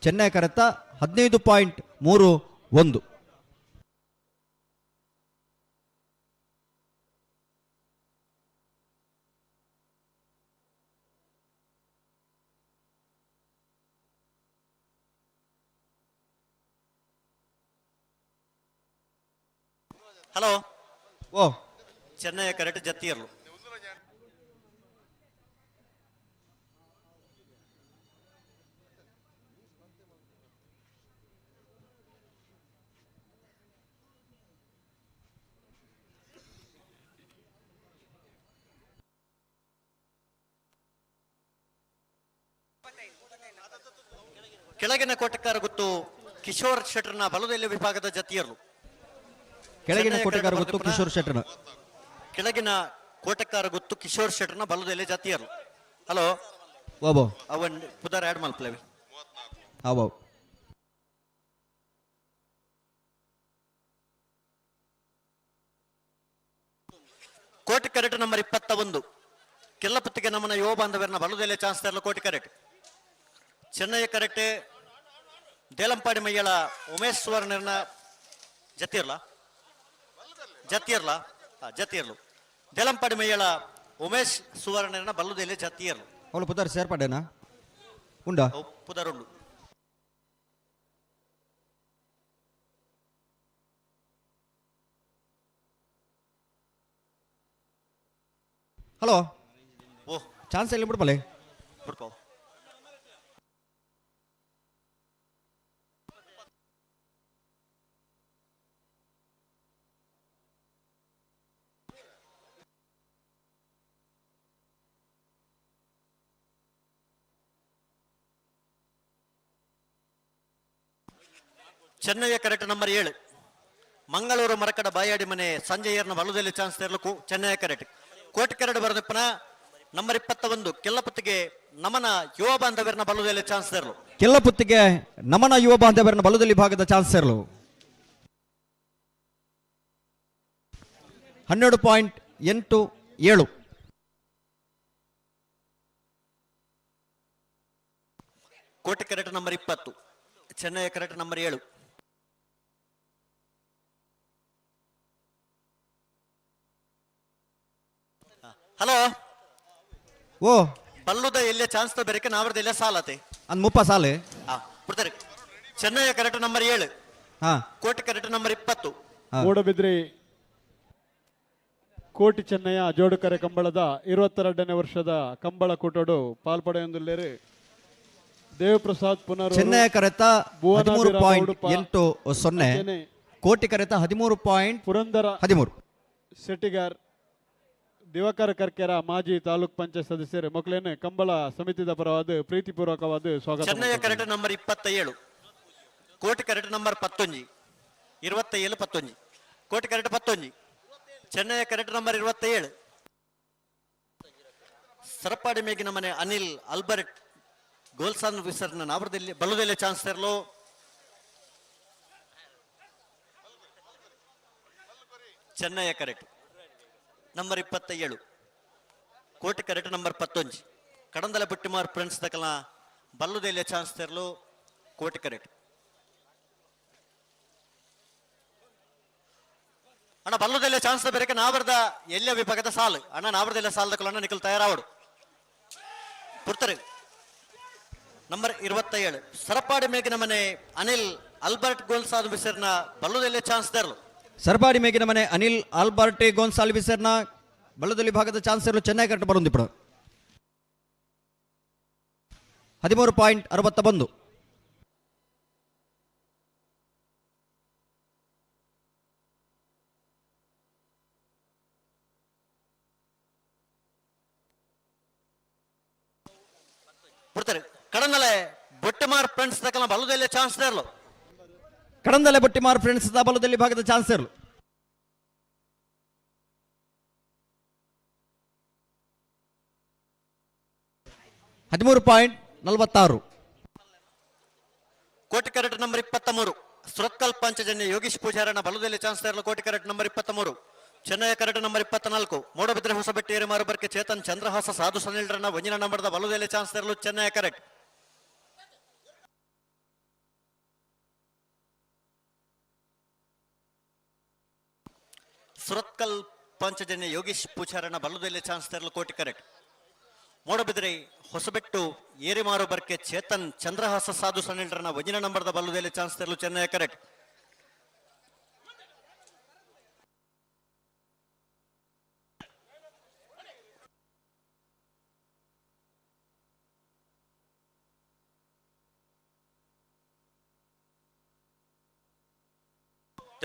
ಚೆನ್ನೈ ಕರೆತ್ತ 15.31. ಹಲೋ ಓ ಚೆನ್ನೈ ಕರೆಕ್ಟ್ ಜತ್ತಿಯರ್ಲು ಕೆಳಗಿನ ಕೋಟೆಕಾರ ಗುತ್ತು ಕಿಶೋರ್ ಶೆಟ್ಟರ್ನ ಬಲದಲ್ಲಿ ವಿಭಾಗದ ಜತಿಯರ್ಲು ಕೆಳಗಿನ ಕೋಟೆಕಾರ ಗುತ್ತು ಕಿಶೋರ್ ಶೆಟ್ಟರ್ನ ಕೆಳಗಿನ ಕೋಟೆಕಾರ ಗುತ್ತು ಕಿಶೋರ್ ಶೆಟ್ಟರ್ನ ಬಲದಲ್ಲಿ ಜತಿಯರ್ಲು ಹಲೋ ಓಬೋ ಅವನ್ ಪುದರ್ ಆಡ್ ಮಲ್ಪ್ಲೇವಿ ಆಬೋ ಕೋಟಿ ಕರೆಕ್ಟ್ ನಂಬರ್ 21 ಕೆಲ್ಲಪತ್ತಿಗೆ ನಮ್ಮನ ಯುವ ಬಾಂಧವರನ್ನ ಬಲದಲ್ಲಿ ಚಾನ್ಸ್ ತರಲು ಕೋಟಿ ಕರೆಕ್ಟ್ ಚೆನ್ನೈ ಕರೆಕ್ಟ್ ದೇಲಂಪಾಡಿ ಮೈಯಳ ಉಮೇಶ್ ಸುವರ್ಣರ್ನ ಜತಿಯರ್ಲು ದೇಲಂಪಾಡಿ ಮೈಯಳ ಉಮೇಶ್ ಸುವರ್ಣರ್ನ ಬಲ್ಲುದಲ್ಲಿ ಜತಿಯರ್ಲು ಅವಳು ಪುದರ್ ಸೇರ್ಪಡೆನಾ ಉಂಡ ಪುದರುಂಡು ಹಲೋ ಓ ಚಾನ್ಸ್ ಎಲ್ಲಿ ಬಿಡ್ಬಲೆ ಬಿಡ್ಪಾವ್ ಚೆನ್ನೈಯ ಕರೆಕ್ಟ್ ನಂಬರ್ 7 ಮಂಗಳೂರು ಮರಕಡ ಬಾಯಾಡಿ ಮನೆ ಸಂಜೆಯರ್ನ ಬಲದಲ್ಲಿ ಚಾನ್ಸ್ ತೆರಲು Chennaya correct Koti correct ಬರೆದಪ್ಪನ number 21 ಕೆಲ್ಲಪತ್ತಿಗೆ ನಮನ ಯುವ ಬಾಂಧವರನ್ನ ಬಲದಲ್ಲಿ ಚಾನ್ಸ್ ತೆರಲು ಕೆಲ್ಲಪುತ್ತಿಗೆ ನಮನ ಯುವ ಬಾಂಧವರನ್ನ ಬಲದಲ್ಲಿ ಭಾಗದ ಚಾನ್ಸ್ ತೆರಲು 12.87 ಕೋಟಿ ಕರೆಕ್ಟ್ ನಂಬರ್ 20 ಚೆನ್ನೈಯ ಕರೆಕ್ಟ್ ನಂಬರ್ 7 ಹಲೋ ಓ ಬಲ್ಲುದ ಎಲ್ಲೇ ಚಾನ್ಸ್ ಬೇರೆ ನಾವ್ರದ್ದು ಎಲ್ಲೇ ಸಾಲತೆ ಅಂದ್ ಮುಪ್ಪ ಸಾಲೆ ಬಿಡ್ತಾರೆ ಚೆನ್ನೈಯ ಕರೆಕ್ಟ್ ನಂಬರ್ 7 ಕೋಟಿ ಕರೆಕ್ಟ್ ನಂಬರ್ 20 ಮೂಡಬಿದ್ರಿ ಕೋಟಿ ಚೆನ್ನಯ್ಯ ಜೋಡುಕರೆ ಕಂಬಳದ 22ನೇ ವರ್ಷದ ಕಂಬಳ ಕೂಟೋಡು ಪಾಲ್ಪಡೆಯೊಂದುಲ್ಲೇರಿ ದೇವಪ್ರಸಾದ್ ಪುನರ್ ಚೆನ್ನೈ ಕರೆತ 13.80 ಕೋಟಿ ಕರೆತ 13. ಪುರಂದರ 13 ಶೆಟ್ಟಿಗಾರ್ ದಿವಾಕರ ಕರ್ಕೆರ ಮಾಜಿ ತಾಲೂಕ್ ಪಂಚಾಯತ್ ಸದಸ್ಯರು ಮಕ್ಕಳೇನೆ ಕಂಬಳ ಸಮಿತಿದ ಪರವಾದ ಪ್ರೀತಿಪೂರ್ವಕವಾದ ಸ್ವಾಗತ ಚೆನ್ನೈಯ ಕರೆಕ್ಟ್ number 27 Koti correct number 11 27 Koti ಕರೆಕ್ಟ್ 11 ಚೆನ್ನೈಯ ಕರೆಕ್ಟ್ ನಂಬರ್ 27 ಸರಪಾಡಿ ಮೇಗಿನ ಮನೆ ಅನಿಲ್ ಆಲ್ಬರ್ಟ್ ಗೋಲ್ಸಾನ್ ವಿಸರ್ನ ನಾವರದಲ್ಲಿ ಬಲ್ಲುದಲ್ಲಿ ಚಾನ್ಸ್ ತೆರಲು ಚೆನ್ನೈಯ ಕರೆಕ್ಟ್ number 27 Koti correct number 11 Kadandale ಬುಟ್ಟಿಮಾರ್ ಫ್ರೆಂಡ್ಸ್ ದಕಲ ಬಲ್ಲುದಲ್ಲಿ ಚಾನ್ಸ್ ತೆರಲು ಕೋಟಿ ಕರೆಕ್ಟ್ ಅಣ್ಣ ಬಲ್ಲುದಲ್ಲಿ ಚಾನ್ಸ್ ಬೇರೆ ನಾವರ್ದ ಎಲ್ಲ ವಿಭಾಗದ ಸಾಲು ಅಣ್ಣ ನಾವರ್ದೆಲ್ಲ ಸಾಲದಕ್ಕಲ್ಲ ನಿಖಲ್ ತಯಾರಾವಡು ಪುರ್ತರೆ ನಂಬರ್ 27 ಸರಪಾಡಿ ಮೇಗಿನ ಮನೆ ಅನಿಲ್ ಆಲ್ಬರ್ಟ್ ಗೋಲ್ಸಾಲ್ ವಿಸರ್ನ ಬಲ್ಲುದಲ್ಲಿ ಚಾನ್ಸ್ ತೆರಲು ಸರಪಾಡಿ ಮೇಗಿನ ಮನೆ ಅನಿಲ್ ಆಲ್ಬರ್ಟ್ ಗೋನ್ಸಾಲ್ ವಿಸರ್ನ ಬಲ್ಲದಲ್ಲಿ ಭಾಗದ ಚಾನ್ಸ್ ತೆರಲು ಚೆನ್ನೈ ಕರೆಕ್ಟ್ ಬರುಂದು ఇప్పుడు 13.61 ಪುರ್ತರೆ ಕಡಂದಲೆ ಬೊಟ್ಟೆಮಾರ್ ಫ್ರೆಂಡ್ಸ್ ದಕಲ ಬಲ್ಲದಲ್ಲಿ ಚಾನ್ಸ್ ತೆರಲು ಕಡಂದಲೆ ಬೊಟ್ಟಿಮಾರ್ ಫ್ರೆಂಡ್ಸ್ ಬಲದಲ್ಲಿ ಭಾಗದ ಚಾನ್ಸ್ ತೆರಲು 13.46. ಕೋಟಿ ಕ್ಯಾರೆಟ್ ನಂಬರ್ 23 ಸುರತ್ಕಲ್ ಪಂಚಜನ್ಯ ಯೋಗೀಶ್ ಪೂಜಾರನ ಬಲದಲ್ಲಿ ಚಾನ್ಸ್ ತರಲು ಕೋಟಿ ಕ್ಯಾರೆಟ್ ನಂಬರ್ 23. ಚೆನ್ನೈ ಕ್ಯಾರೆಟ್ ನಂಬರ್ 24 ಮೂಡಬಿದ್ರೆ ಹೊಸಬೆಟ್ಟಿ ಏರಿಮಾರು ಬರ್ಕೆ ಚೇತನ್ ಚಂದ್ರಹಾಸ ಸಾಧು ಸನಿಲ್ರನ್ನ ಒಂಜಿನ ನಂಬರ್ದ ಬಲದಲ್ಲಿ ಚಾನ್ಸ್ ತರಲು ಚೆನ್ನೈ ಕ್ಯಾರೆಟ್. ಸುರತ್ಕಲ್ ಪಂಚಜನ್ಯ ಯೋಗೀಶ್ ಪೂಜಾರನ ಬಲದಲ್ಲಿ ಚಾನ್ಸ್ ತರಲು ಕೋಟಿ ಕ್ಯಾರೆಟ್. ಮೂಡಬಿದ್ರೆ ಹೊಸಬೆಟ್ಟು ಏರಿಮಾರು ಬರ್ಕೆ ಚೇತನ್ ಚಂದ್ರಹಾಸ ಸಾಧು ಸನಿಲ್ರನ್ನ ಒಂಜಿನ ನಂಬರ್ದ ಬಲದಲ್ಲಿ ಚಾನ್ಸ್ ತರಲು ಚೆನ್ನೈ ಕ್ಯಾರೆಟ್.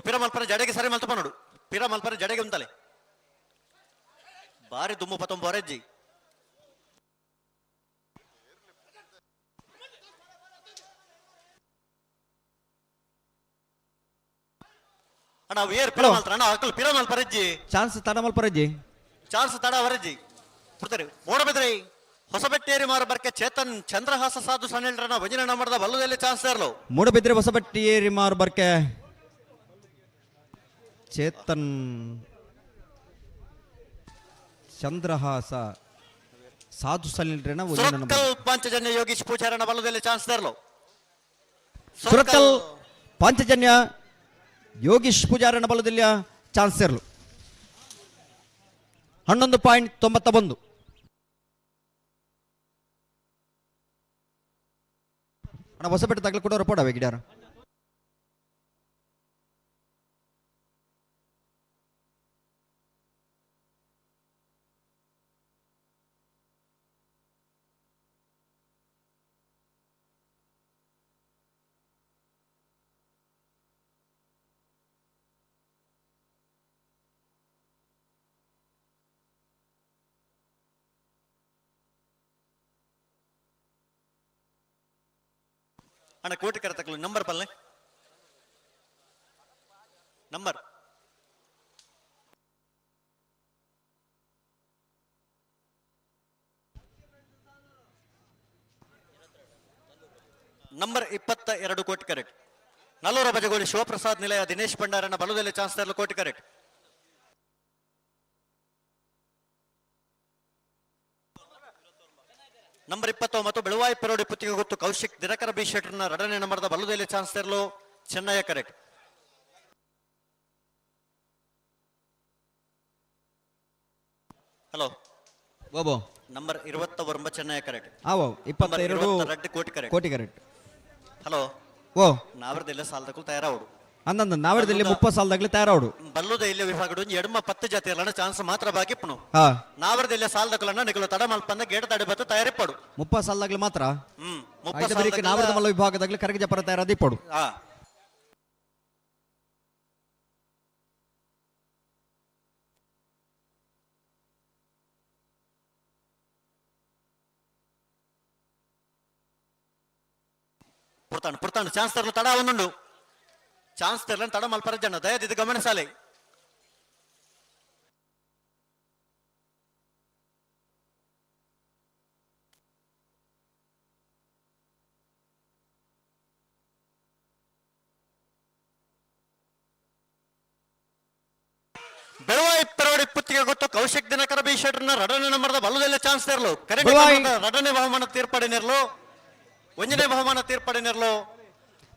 ಪಿರ ಮಲ್ಪರ ಜಡೆಗೆ ಸರಿ ಮಲ್ತಪ್ಪ ನೋಡು. ಪಿರ ಮಲ್ಪರ ಜಡೆಗೆ ಉಂತಲೆ ಬಾರಿ ದುಮ್ಮು ಪತ್ತೊಂಬ ಹೊರಜ್ಜಿ ಅಣ್ಣ ವೇರ್ ಪಿರ ಮಲ್ತರ ಅಣ್ಣ ಅಕ್ಕಲ್ ಪಿರ ಮಲ್ಪರಜ್ಜಿ ಚಾನ್ಸ್ ತಡ ಮಲ್ಪರಜ್ಜಿ ಚಾನ್ಸ್ ತಡ ಹೊರಜ್ಜಿ ಬಿಡ್ತಾರೆ. ಮೂಡಬಿದ್ರಿ ಹೊಸಬೆಟ್ಟೇರಿ ಮಾರು ಬರ್ಕೆ ಚೇತನ್ ಚಂದ್ರಹಾಸ ಸಾಧು ಸನಿಲ್ರನ್ನ ಒಂಜಿನ ನಂಬರ್ದ ಬಲ್ಲದಲ್ಲಿ ಚಾನ್ಸ್ ತರಲು. ಮೂಡಬಿದ್ರೆ ಹೊಸಬೆಟ್ಟಿ ಏರಿಮಾರು ಬರ್ಕೆ ಚೇತನ್ ಚಂದ್ರಹಾಸ ಸಾಧು ಸನಿಲ್ರನ್ನ ಸುರತ್ಕಲ್ ಪಂಚಜನ್ಯ ಯೋಗೀಶ್ ಪೂಜಾರನ ಬಲ್ಲದಲ್ಲಿ ಚಾನ್ಸ್ ತರಲು. ಸುರತ್ಕಲ್ ಪಾಂಚಜನ್ಯ ಯೋಗೀಶ್ ಪೂಜಾರನ ಬಲದಲ್ಲಿ ಚಾನ್ಸ್ ತರಲು 11.91. ಅಣ್ಣ ಹೊಸಪೇಟೆ ತಗಲು ಕೊಡೋರು ಪೋಡವೆ ಗಿಡಾರ ಅಣ್ಣ ಕೋಟಿ ಕರ ತಕಲು ನಂಬರ್ ಪಲ್ಲೆ number number 22 Koti correct. ನಲ್ಲೂರ Bajagoli Shivaprasad ನಿಲಯ ದಿನೇಶ್ ಭಂಡಾರನ ಬಲದಲ್ಲಿ ಚಾನ್ಸ್ ತರಲು ಕೋಟಿ ಕರೆಕ್ಟ್. ನಂಬರ್ 29 ಬೆಳವಾಯಿ ಪೆರೋಡಿ ಪುತ್ತಿಗೆ ಗೊತ್ತು ಕೌಶಿಕ್ ದಿನಕರ ಬಿ ಶೆಟ್ರನ್ನ ಎರಡನೇ ನಂಬರ್ದ ಬಲದಲ್ಲಿ ಚಾನ್ಸ್ ತರಲು ಚೆನ್ನೈ ಕರೆಕ್ಟ್. ಹಲೋ ಬಾಬೋ ನಂಬರ್ 29 ಚೆನ್ನೈ ಕರೆಕ್ಟ್. ಆವೋ 22 ಕೋಟಿ ಕರೆಕ್ಟ್. ಕೋಟಿ ಕರೆಕ್ಟ್. ಹಲೋ ಓ ನಾವರದೆಲ್ಲ ಸಾಲದಕ್ಕೂ ತಯಾರಾವಡು ಅಂದಂದ ನಾವರದಲ್ಲಿ 30 ಸಾಲದಾಗಲೇ ತಯಾರಾವಡು ಬಲ್ಲುದ ಇಲ್ಲ ವಿಭಾಗಡು ಎಡಮ 10 ಜಾತಿಯಲ್ಲ ಚಾನ್ಸ್ ಮಾತ್ರ ಬಾಕಿ ಪುನು ಹಾ ನಾವರದೆಲ್ಲ ಸಾಲದಕ್ಕಲನ್ನ ನಿಕಲು ತಡ ಮಲ್ಪಂದ ಗೇಡ ತಡೆ ಬತ್ತು ತಯಾರಿಪಡು 30 ಸಾಲದಾಗಲೇ ಮಾತ್ರ 30 ಸಾಲದಾಗಲೇ ನಾವರದ ಮಲ್ಲ ವಿಭಾಗದಾಗಲೇ ಕರಗ ಜಪರ ತಯಾರಾದಿ ಪಡು. ಹಾ ಪುರ್ತಾನು ಚಾನ್ಸ್ ತರಲು ತಡ ಅವನುಂಡು ಚಾನ್ಸ್ ತರಲ ತಡ ಮಲ್ಪರ ಜನ ದಯದಿದ್ದು ಗಮನಿಸಾಲೆ. ಬೆಳವಾಯಿ ಪೆರೋಡಿ ಪುತ್ತಿಗೆ ಗೊತ್ತು ಕೌಶಿಕ್ ದಿನಕರ ಬಿ ಶೆಟ್ರನ್ನ ಎರಡನೇ ನಂಬರ್ದ ಬಲ್ಲದಲ್ಲೇ ಚಾನ್ಸ್ ತರಲು ಕರೆಕ್ಟ್. ಎರಡನೇ ಬಹುಮಾನ ತೀರ್ಪಡೆನಿರ್ಲು ಒಂದನೇ ಬಹುಮಾನ ತೀರ್ಪಡೆನಿರ್ಲು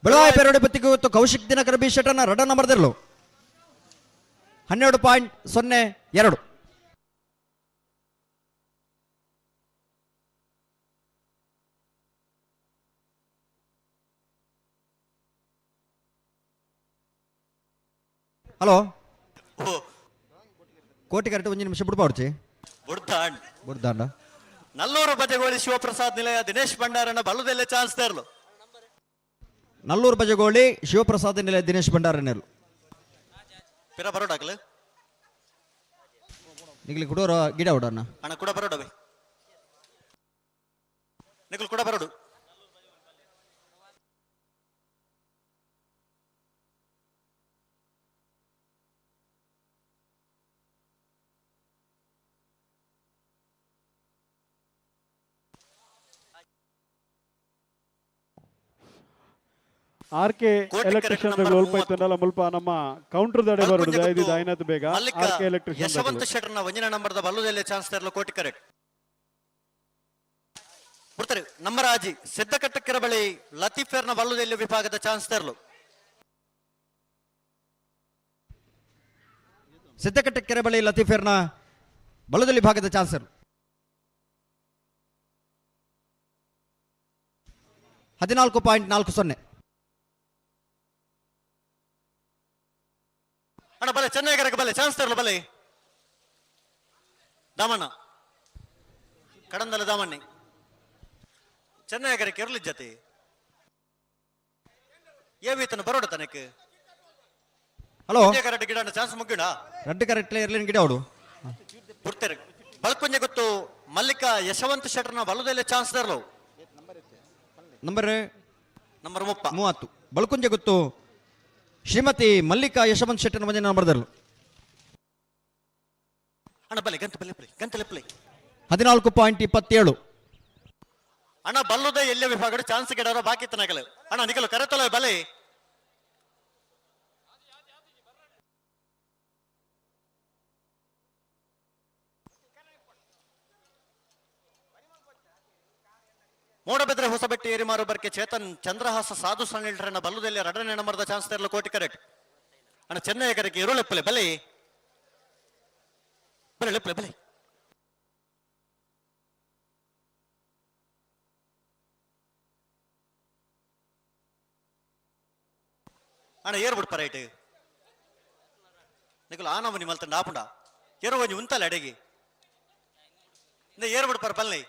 ಬೆಳವಾಯಿ ಪೆರೋಡಿ ಪುತ್ತಿಗೆ ಗೊತ್ತು ಕೌಶಿಕ್ ದಿನಕರ ಬಿ ಶೆಟ್ರನ್ನ ಎರಡನೇ ನಂಬರ್ದಿರ್ಲು 12.02. ಹಲೋ ಕೋಟಿ ಕರೆಕ್ಟ್ 1 ನಿಮಿಷ ಬಿಡ್ಬಾರ್ಚಿ ಬುಡ್ದಾಂಡ ನಲ್ಲೂರು ಬಜಗೋಳಿ ಶಿವಪ್ರಸಾದ್ ನಿಲಯ ದಿನೇಶ್ ಭಂಡಾರನ ಬಲ್ಲದಲ್ಲೇ ಚಾನ್ಸ್ ತರಲು. ನಲ್ಲೂರು ಬಜಗೋಳಿ ಶಿವಪ್ರಸಾದ್ ನಿಲಯ ದಿನೇಶ್ ಭಂಡಾರನೆರು ಪಿರ ಬರೋಡಾಗಲು ನಿಗಲಿ ಕುಡೋರ ಗಿಡ ಉಡೋಣ ಅಣ್ಣ ಕೂಡ ಬರೋಡವೆ ನಿಗಲು ಕೂಡ ಬರೋಡು. ಆರ್ಕೆ ಎಲೆಕ್ಟ್ರಿಷಿಯನ್ ಉಲ್ಪೈತಂಡಲ ಮುಲ್ಪ ನಮ್ಮ ಕೌಂಟರ್ ದಡೆ ಬರುದು ಇದು ಐನತ್ ಬೇಗ ಆರ್ಕೆ ಎಲೆಕ್ಟ್ರಿಷಿಯನ್ ಯಶವಂತ ಶೆಟ್ಟರ್ನ ಒಂಜಿನ ನಂಬರ್ದ ಬಲ್ಲುದೆಲ್ಲ ಚಾನ್ಸ್ ತೆರಲು ಕೋಟಿ ಕರೆಕ್ಟ್ ಬರ್ತಾರೆ ನಂಬರ್ ಆಜಿ ಸಿದ್ದಕಟ್ಟಕ್ಕಿರ ಬಳಿ ಲತೀಫರ್ನ ಬಲ್ಲುದೆಲ್ಲ ವಿಭಾಗದ ಚಾನ್ಸ್ ತೆರಲು ಸಿದ್ದಕಟ್ಟಕ್ಕೆರೆ ಬಳಿ ಲತೀಫರ್ನ ಬಲ್ಲುದೆಲ್ಲಿ ಭಾಗದ ಚಾನ್ಸ್ ತೆರಲು 14.40 ಅಣ್ಣ ಬಲೆ ಚೆನ್ನೈಗರಕ್ಕೆ ಬಲೆ ಚಾನ್ಸ್ ತರಲು ಬಲೆ ದಾಮಣ್ಣ ಕಡಂದಲ ದಾಮಣ್ಣಿ ಚೆನ್ನೈಗರಕ್ಕೆ ಇರಲಿ ಜತೆ ಏವೀತನ ಬರೋಡ ತನಕ್ಕೆ ಹಲೋ ಕರೆಕ್ಟ್ ಗಿಡ ಚಾನ್ಸ್ ಮುಗಿಡ ರೆಡ್ ಕರೆಕ್ಟ್ ಇರ್ಲಿನ ಗಿಡ ಅವಡು ಬಿಡ್ತಾರೆ ಬಳಕೊಂಜೆ ಗೊತ್ತು ಮಲ್ಲಿಕ ಯಶವಂತ ಶೆಟ್ಟರ್ನ ಬಲ್ಲುದೆಲ್ಲ ಚಾನ್ಸ್ ತರಲು ನಂಬರ್ 30 ಬಳಕುಂಜೆ ಗೊತ್ತು ಶ್ರೀಮತಿ ಮಲ್ಲಿಕಾ ಯಶವಂತ್ ಶೆಟ್ಟರ್ನ ಮಂಜನ ನಂಬರ್ದಲ್ಲ ಅಣ್ಣ ಬಲೆ ಗಂಟಲೆ ಪ್ಲೇ 14.27 ಅಣ್ಣ ಬಲ್ಲುದ ಎಲ್ಲ ವಿಭಾಗ ಚಾನ್ಸ್ ಗಿಡರ ಬಾಕಿ ತನಗಲು ಅಣ್ಣ ನಿಗಲು ಕರೆತೊಲ ಬಲೆ ಮೋಡಬೆದ್ರೆ ಹೊಸಬೆಟ್ಟಿ ಏರಿಮಾರು ಬರ್ಕೆ ಚೇತನ್ ಚಂದ್ರಹಾಸ ಸಾಧು ಸಣ್ಣ ಬಲ್ಲುದಲ್ಲಿ 2ನೇ ನಂಬರ್ದ ಚಾನ್ಸ್ ತೆರಲು ಕೋಟಿ ಕರೆಕ್ಟ್ ಅಣ್ಣ ಚೆನ್ನೈಗರಕ್ಕೆ ಇರುಳೆಪ್ಪಲೆ ಬಲೆ ಲೆಪ್ಪಲೆ ಬಲೆ ಅಣ್ಣ ಏರ್ ಬಿಡ್ಪ ರೈಟ್ ನಿಗಲು ಆನಮನಿ ಮಲ್ತಂಡ ಆಪುಂಡ ಏರು ಒಂಜಿ ಉಂತಲ್ಲ ಅಡೆಗಿ ಏರ್ ಬಿಡ್ಪಾರ ಬಲ್ಲೆ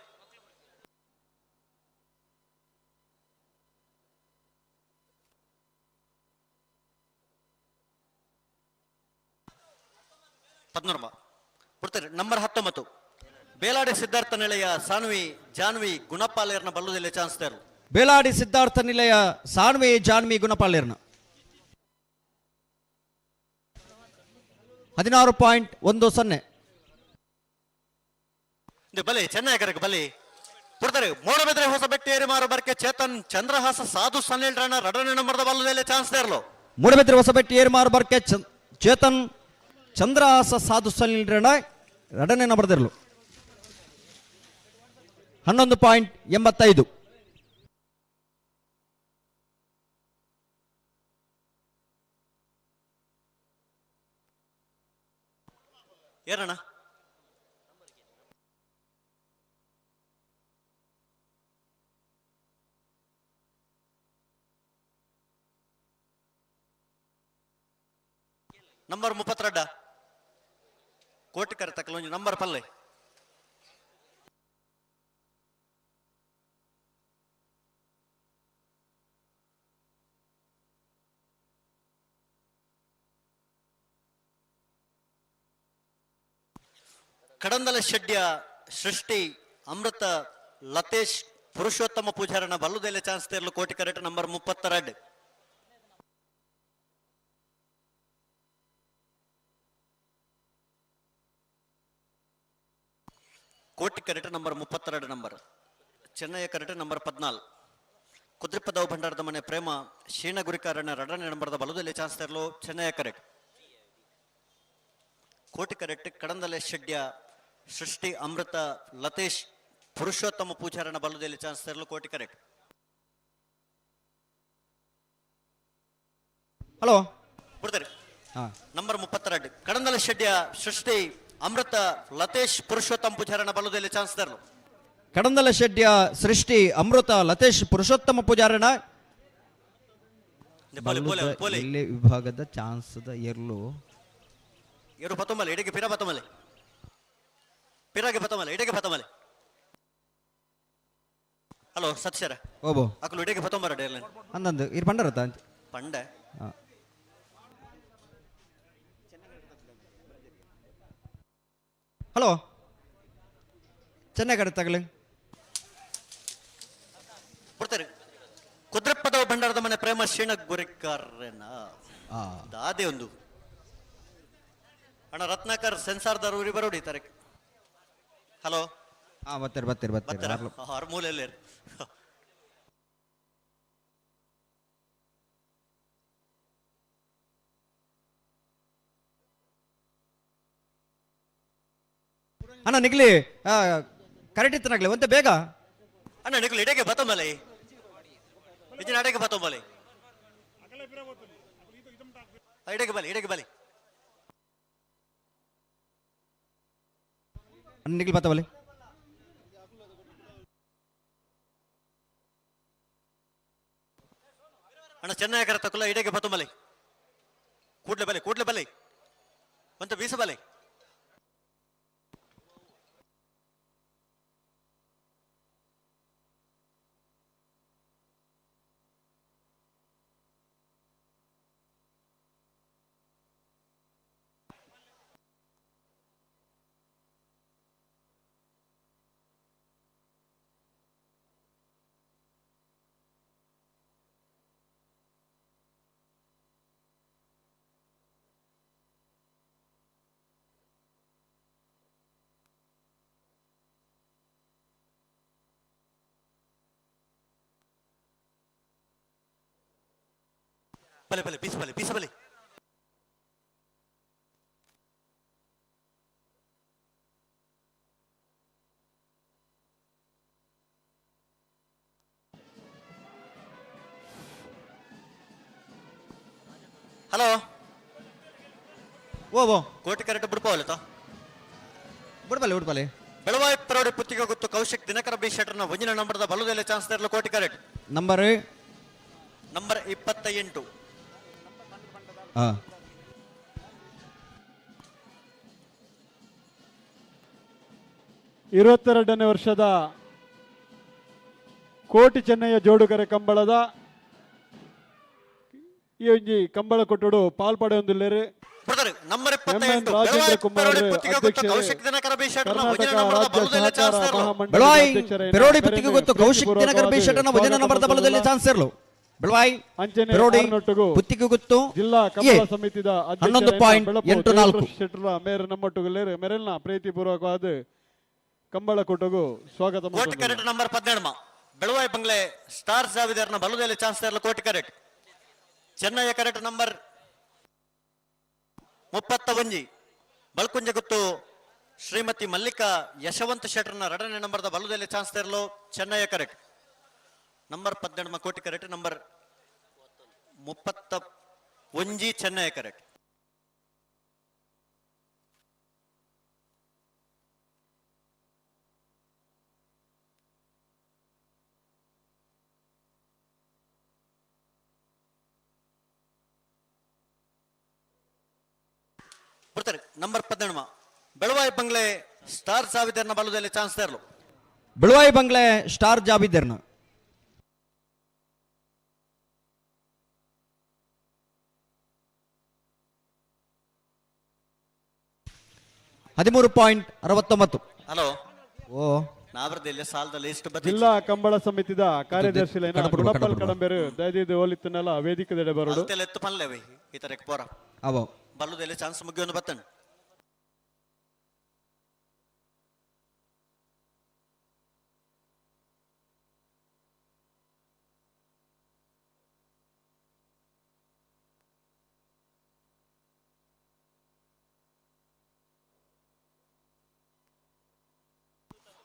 ಬಿಡ್ತಾರೆ ನಂಬರ್ 19 ಬೇಲಾಡಿ ಸಿದ್ಧಾರ್ಥ ನಿಲಯ ಸಾನ್ವಿ ಜಾನ್ವಿ ಗುಣಪಾಲೇರ್ನ ಬಲ್ಲುದೆಲ್ಲ ಚಾನ್ಸ್ ತೇರು ಬೇಲಾಡಿ ಸಿದ್ಧಾರ್ಥ ನಿಲಯ ಸಾನ್ವಿ ಜಾನ್ವಿ ಗುಣಪಾಲೇರ್ನ 16.10 ಬಲೆ ಚೆನ್ನೈಗರಕ್ಕೆ ಬಲೆ ಬಿಡ್ತಾರೆ ಮೋಡಬೆದ್ರೆ ಹೊಸಬೆಟ್ಟಿ ಏರಿಮಾರು ಬರ್ಕೆ ಚೇತನ್ ಚಂದ್ರಹಾಸ ಸಾಧು ಸನ್ನಿಲ್ 2ನೇ ನಂಬರ್ದ ಬಲ್ಲುದೆಲ್ಲ ಚಾನ್ಸ್ ತೇರ್ಲು ಮೂಡಬೆದ್ರೆ ಹೊಸಬೆಟ್ಟಿ ಏರಿಮಾರು ಬರ್ಕೆ ಚೇತನ್ ಚಂದ್ರಹಾಸ ಸಾಧು ಸನ್ನಿಲ್ 2ನೇ ನಂಬರ್ದಿರಲು 11.85 ಏನಣ್ಣ ನಂಬರ್ 32 ಕೋಟಿ ಕರೆತಕ್ಕಲೊಂಜಿ ನಂಬರ್ ಪಲ್ಲೆ ಕಡಂದಲ ಶೆಡ್ಯ ಸೃಷ್ಟಿ ಅಮೃತ ಲತೇಶ್ ಪುರುಷೋತ್ತಮ ಪೂಜಾರನ ಬಲ್ಲುದೆಲ್ಲ ಚಾನ್ಸ್ ತೇರ್ಲು ಕೋಟಿ ಕರೆಕ್ಟ್ ನಂಬರ್ 32 ಕೋಟಿ correct number 32 number Chennaya correct number 14 ಕುದ್ರಿಪದವ ಭಂಡಾರದ ಮನೆ ಪ್ರೇಮ ಶೀಣ ಗುರಿಕಾರನ 2ನೇ ನಂಬರ್ದ ಬಲ್ಲುದೆಲ್ಲ ಚಾನ್ಸ್ ತೇರ್ಲು ಚೆನ್ನೈ ಕರೆಕ್ಟ್ ಕೋಟಿ ಕರೆಕ್ಟ್ ಕಡಂದಲೆ ಶೆಡ್ಯ ಸೃಷ್ಟಿ ಅಮೃತ ಲತೇಶ್ ಪುರುಷೋತ್ತಮ ಪೂಜಾರನ ಬಲ್ಲುದೆಲ್ಲ ಚಾನ್ಸ್ ತೇರ್ಲು ಕೋಟಿ ಕರೆಕ್ಟ್ ಹಲೋ ಬಿಡ್ತಾರೆ ನಂಬರ್ 32 ಕಡಂದಲೆ ಶೆಡ್ಯ ಸೃಷ್ಟಿ ಅಮೃತ ಲತೇಶ್ ಪುರುಷೋತ್ತಮ ಪೂಜಾರನ ಬಲ್ಲುದೆಲ್ಲ ಚಾನ್ಸ್ ತೇರ್ಲು ಕಡಂದಲ ಶೆಡ್ಯ ಸೃಷ್ಟಿ ಅಮೃತ ಲತೇಶ್ ಪುರುಷೋತ್ತಮ ಪೂಜಾರನ ವಿಭಾಗದ ಚಾನ್ಸ್ ಇರ್ಲು ಏರು ಪತ್ತೊಂಬಲೆ ಎಡೆಗೆ ಪಿರ ಪತ್ತೊಂಬಲೆ ಪಿರಾಗೆ ಪತ್ತೊಂಬಲೆ ಎಡೆಗೆ ಪತ್ತೊಂಬಲೆ ಹಲೋ ಸತ್ಯರ ಓಬೋ ಅಕಲು ಎಡೆಗೆ ಪತ್ತೊಂಬರ ಡೇರ್ಲೆ ಅಂದಂದು ಇರ್ ಪಂಡರತ ಪಂಡೆ ಹಲೋ ಚೆನ್ನೈ ಕಡೆ ತಗಲಿ ಬಿಡ್ತಾರೆ ಕುದ್ರಪ್ಪದವ ಭಂಡಾರದ ಮನೆ ಪ್ರೇಮ ಶೀಣ ಗುರಿಕಾರನ ಅದೇ ಒಂದು ಅಣ್ಣ ರತ್ನಾಕರ್ ಸೆನ್ಸಾರ್ದಾರ್ ಊರಿ ಬರೋಡಿ ತಾರೆ ಹಲೋ ಬರ್ತಾರೆ ಆರು ಮೂಲೆಯಲ್ಲಿ ಅಣ್ಣ ನಿಗ್ಲಿ ಕರೆಕ್ಟ್ ಇತ್ತನಾಗ್ಲಿ ಒಂತೆ ಬೇಗ ಅಣ್ಣ ನಿಖಿಲ್ ಇಡೆಗೆ ಬತ್ತಂಬಲೆ ಇಜಿನ ಅಡೆಗೆ ಬತ್ತಂಬಲೆ ಇಡೆಗೆ ಬಲಿ ಅಣ್ಣ ನಿಗ್ಲಿ ಬತ್ತವಲೆ ಅಣ್ಣ ಚೆನ್ನೈ ಕರತಕ್ಕಲ್ಲ ಇಡೆಗೆ ಬತ್ತಂಬಲೆ ಕೂಡ್ಲೆ ಬಲೆ ಒಂತ ಬೀಸಬಲೆ ಬಲೆ ಬೀಸಬಲೆ ಹಲೋ ಓ ಕೋಟಿ ಕರೆಕ್ಟ್ ಬಿಡ್ಬೋಲತ್ತ ಬಿಡ್ಬಲೆ ಬೆಳವಾಯಿ ಪರೋಡಿ ಪುತ್ತಿಗೆ ಗೊತ್ತು ಕೌಶಿಕ್ ದಿನಕರ ಬಿ ಶೆಟರ್ನ ಒಂಜಿನ ನಂಬರ್ದ ಬಲುದೆಲೆ ಚಾನ್ಸ್ ತೆರಲು ಕೋಟಿ ಕರೆಕ್ಟ್ ನಂಬರ್ 28 22ನೇ ವರ್ಷದ ಕೋಟಿ ಚೆನ್ನಯ್ಯ ಜೋಡುಕರೆ ಕಂಬಳದ ಈ ಒಂಜಿ ಕಂಬಳ ಕೊಟ್ಟುಡು ಪಾಲ್ಪಡೆ ಹೊಂದಿಲ್ಲೇರು ರಾಜೇಂದ್ರ ಕುಮಾರ್ ಪೆರೋಡಿ ಪುತ್ತಿಗೆ ಗೊತ್ತು ಕೌಶಿಕ್ ದಿನಕರ ಬಿ ಶೆಟರ್ನ ಒಂಜಿನ ನಂಬರ್ದ ಬಲುದೆಲೆ ಚಾನ್ಸ್ ತೆರಲು ಬೆಳವಾಯಿ ಪುತ್ತಿಗೆ ಗೊತ್ತು ಜಿಲ್ಲಾ ಕಂಬಳ ಸಮಿತಿದ 11.84 ಶೆಟ್ರ ಮೇರೆ ನಮ್ಮೊಟ್ಟುಗಲೇರು ಮೆರೆಲ್ನ ಪ್ರೀತಿಪೂರ್ವಕವಾದ ಕಂಬಳ ಕೊಟ್ಟುಗು ಸ್ವಾಗತ ಕೋಟಿ ಕರೆಕ್ಟ್ ನಂಬರ್ 17 ಬೆಳವಾಯಿ ಬಂಗ್ಲೆ ಸ್ಟಾರ್ ಜಾವಿದರ್ನ ಬಲುದೆಲೆ ಚಾನ್ಸ್ ತೆರಲು Koti correct Chennai correct number 31 ಬಲ್ಕುಂಜ ಗೊತ್ತು ಶ್ರೀಮತಿ ಮಲ್ಲಿಕಾ ಯಶವಂತ್ ಶೆಟ್ರನ 2ನೇ ನಂಬರ್ದ ಬಲುದೆಲೆ ಚಾನ್ಸ್ ತೆರಲು Chennai correct number 17 Koti correct number 31 Chennai ಕರೆಕ್ಟ್ ಬರ್ತಾರೆ ನಂಬರ್ 17 ಬೆಳವಾಯಿ ಬಂಗ್ಲೆ ಸ್ಟಾರ್ ಜಾವಿದರ್ನ ಬಲುದೆಲೆ ಚಾನ್ಸ್ ತೆರಲು ಬೆಳವಾಯಿ ಬಂಗ್ಲೆ ಸ್ಟಾರ್ ಜಾಬಿದರ್ನ 13.69 ಹಲೋ ಓ ನಾವರದಲ್ಲಿ ಸಾಲದಲ್ಲಿ ಎಷ್ಟು ಜಿಲ್ಲಾ ಕಂಬಳ ಸಮಿತಿದ ಕಾರ್ಯದರ್ಶಿ ಗುಣಪಲ್ ಕಡಂಬೇರು ದಯದಿದ್ದು ಹೋಲಿತ್ತನಲ್ಲ ವೇದಿಕೆದೆಡೆ ಬರೋಡು ಎತ್ತು ಪಲ್ಲೆವೆ ಈ ತರ ಪೋರ ಅವೋ ಬಲ್ಲುದಲ್ಲಿ ಚಾನ್ಸ್ ಮುಗಿಯೊಂದು ಬತ್ತನ್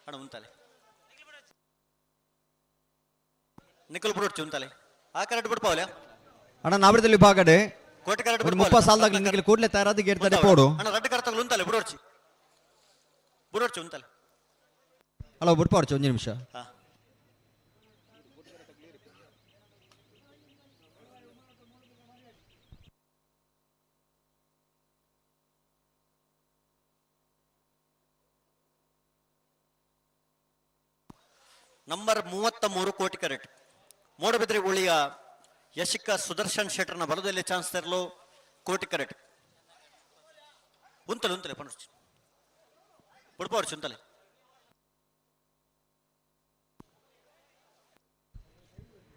ಅಣ್ಣ ಉಂಟಲೆ ನಿಖಲ್ ಬಿಡೋಡ್ಚು ಉಂಟಲೆ ಆ ಕರೆಕ್ಟ್ ಬಿಡ್ಪಾವಲ್ಲ ಅಣ್ಣ ನಾವರದಲ್ಲಿ ಭಾಗಡೆ ಕೋಟಿ ಕರೆಕ್ಟ್ ಒಂದು 30 ಸಾಲದಾಗ ನಿಮಗೆ ಕೂಡಲೇ ತಯಾರಾಗಿ ಇರ್ತಾರೆ ಪೋಡು ಅಣ್ಣ ರೆಡ್ ಕರೆಕ್ಟ್ ಉಂಟಲೆ ಬಿಡೋಡ್ಚು ಉಂಟಲೆ ಹಲೋ ಬಿಡ್ಪಾಡ್ಚು ಒಂದು ನಿಮಿಷ ನಂಬರ್ 33 ಕೋಟಿ ಕರೆಕ್ಟ್ ಮೂಡಬಿದ್ರೆ ಉಳಿಯ ಯಶಿಕ ಸುದರ್ಶನ್ ಶೆಟ್ಟರ್ನ ಬಲದಲ್ಲಿ ಚಾನ್ಸ್ ತೆರಲು ಕೋಟಿ ಕರೆಕ್ಟ್ ಉಂತಲೆ ಪಣರ್ಚು ಬಿಡ್ಪಾಡ್ಚು ಉಂತಲೆ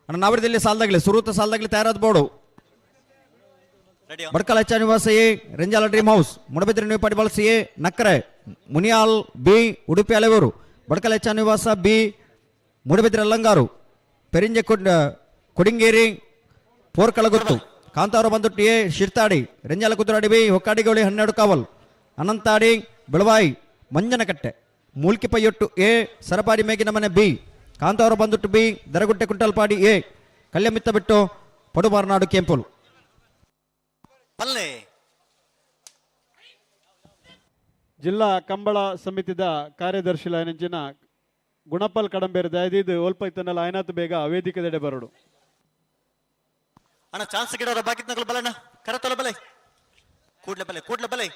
ಅಣ್ಣ ನಾವರದಲ್ಲಿ ಸಾಲದಾಗಲೇ ಸುರೂತ ಸಾಲದಾಗಲೇ ತಯಾರಾದ ಬೋಡು ಬಡ್ಕಲ್ ಎಚ್ ನಿವಾಸಿ ರೆಂಜಾಲ ಡ್ರೀಮ್ ಹೌಸ್ ಮುಡಬಿದ್ರೆ ನೀವು ಪಡಿ ಬಳಸಿಯೇ ನಕ್ಕರೆ ಮುನಿಯಾಲ್ ಬಿ ಉಡುಪಿ ಅಲೆವರು ಬಡ್ಕಲ್ ಎಚ್ ನಿವಾಸ B Moodbidri Allangaru Perinje Kodingeri Porkalaguttu Kanthavara Banduttu A Shirthadi Renjala Kuduradi B Hokkadigoli 12 Kaval Anantadi Belvai Manjanakatte, Mulkipayyottu A, Sarapadi ಮೇಗಿನ ಮನೆ B, Kanthavara Banduttu B, Daragutte Kuntalpadi A, Kalyamitta ಬಿಟ್ಟು ಪಡುಮಾರನಾಡು ಕೆಂಪುಲು. ಜಿಲ್ಲಾ ಕಂಬಳ ಸಮಿತಿದ ಕಾರ್ಯದರ್ಶಿ ಲೈನಂಚಿನ ಗುಣಪಲ್ ಕಡಂಬೇರು ದಯದಿದ್ದು ಓಲ್ಪೈತನಲ್ಲ ಆಯ್ನಾತು ಬೇಗ ವೇದಿಕೆದೆಡೆ ಬರೋಡು. ಅಣ್ಣ ಚಾನ್ಸ್ ಗಿಡವರ ಬಾಕಿತ್ನಗಳು ಬಲಣ್ಣ ಕರತೊಲ ಬಲೆ ಕೂಡ್ಲೆ ಬಲೆ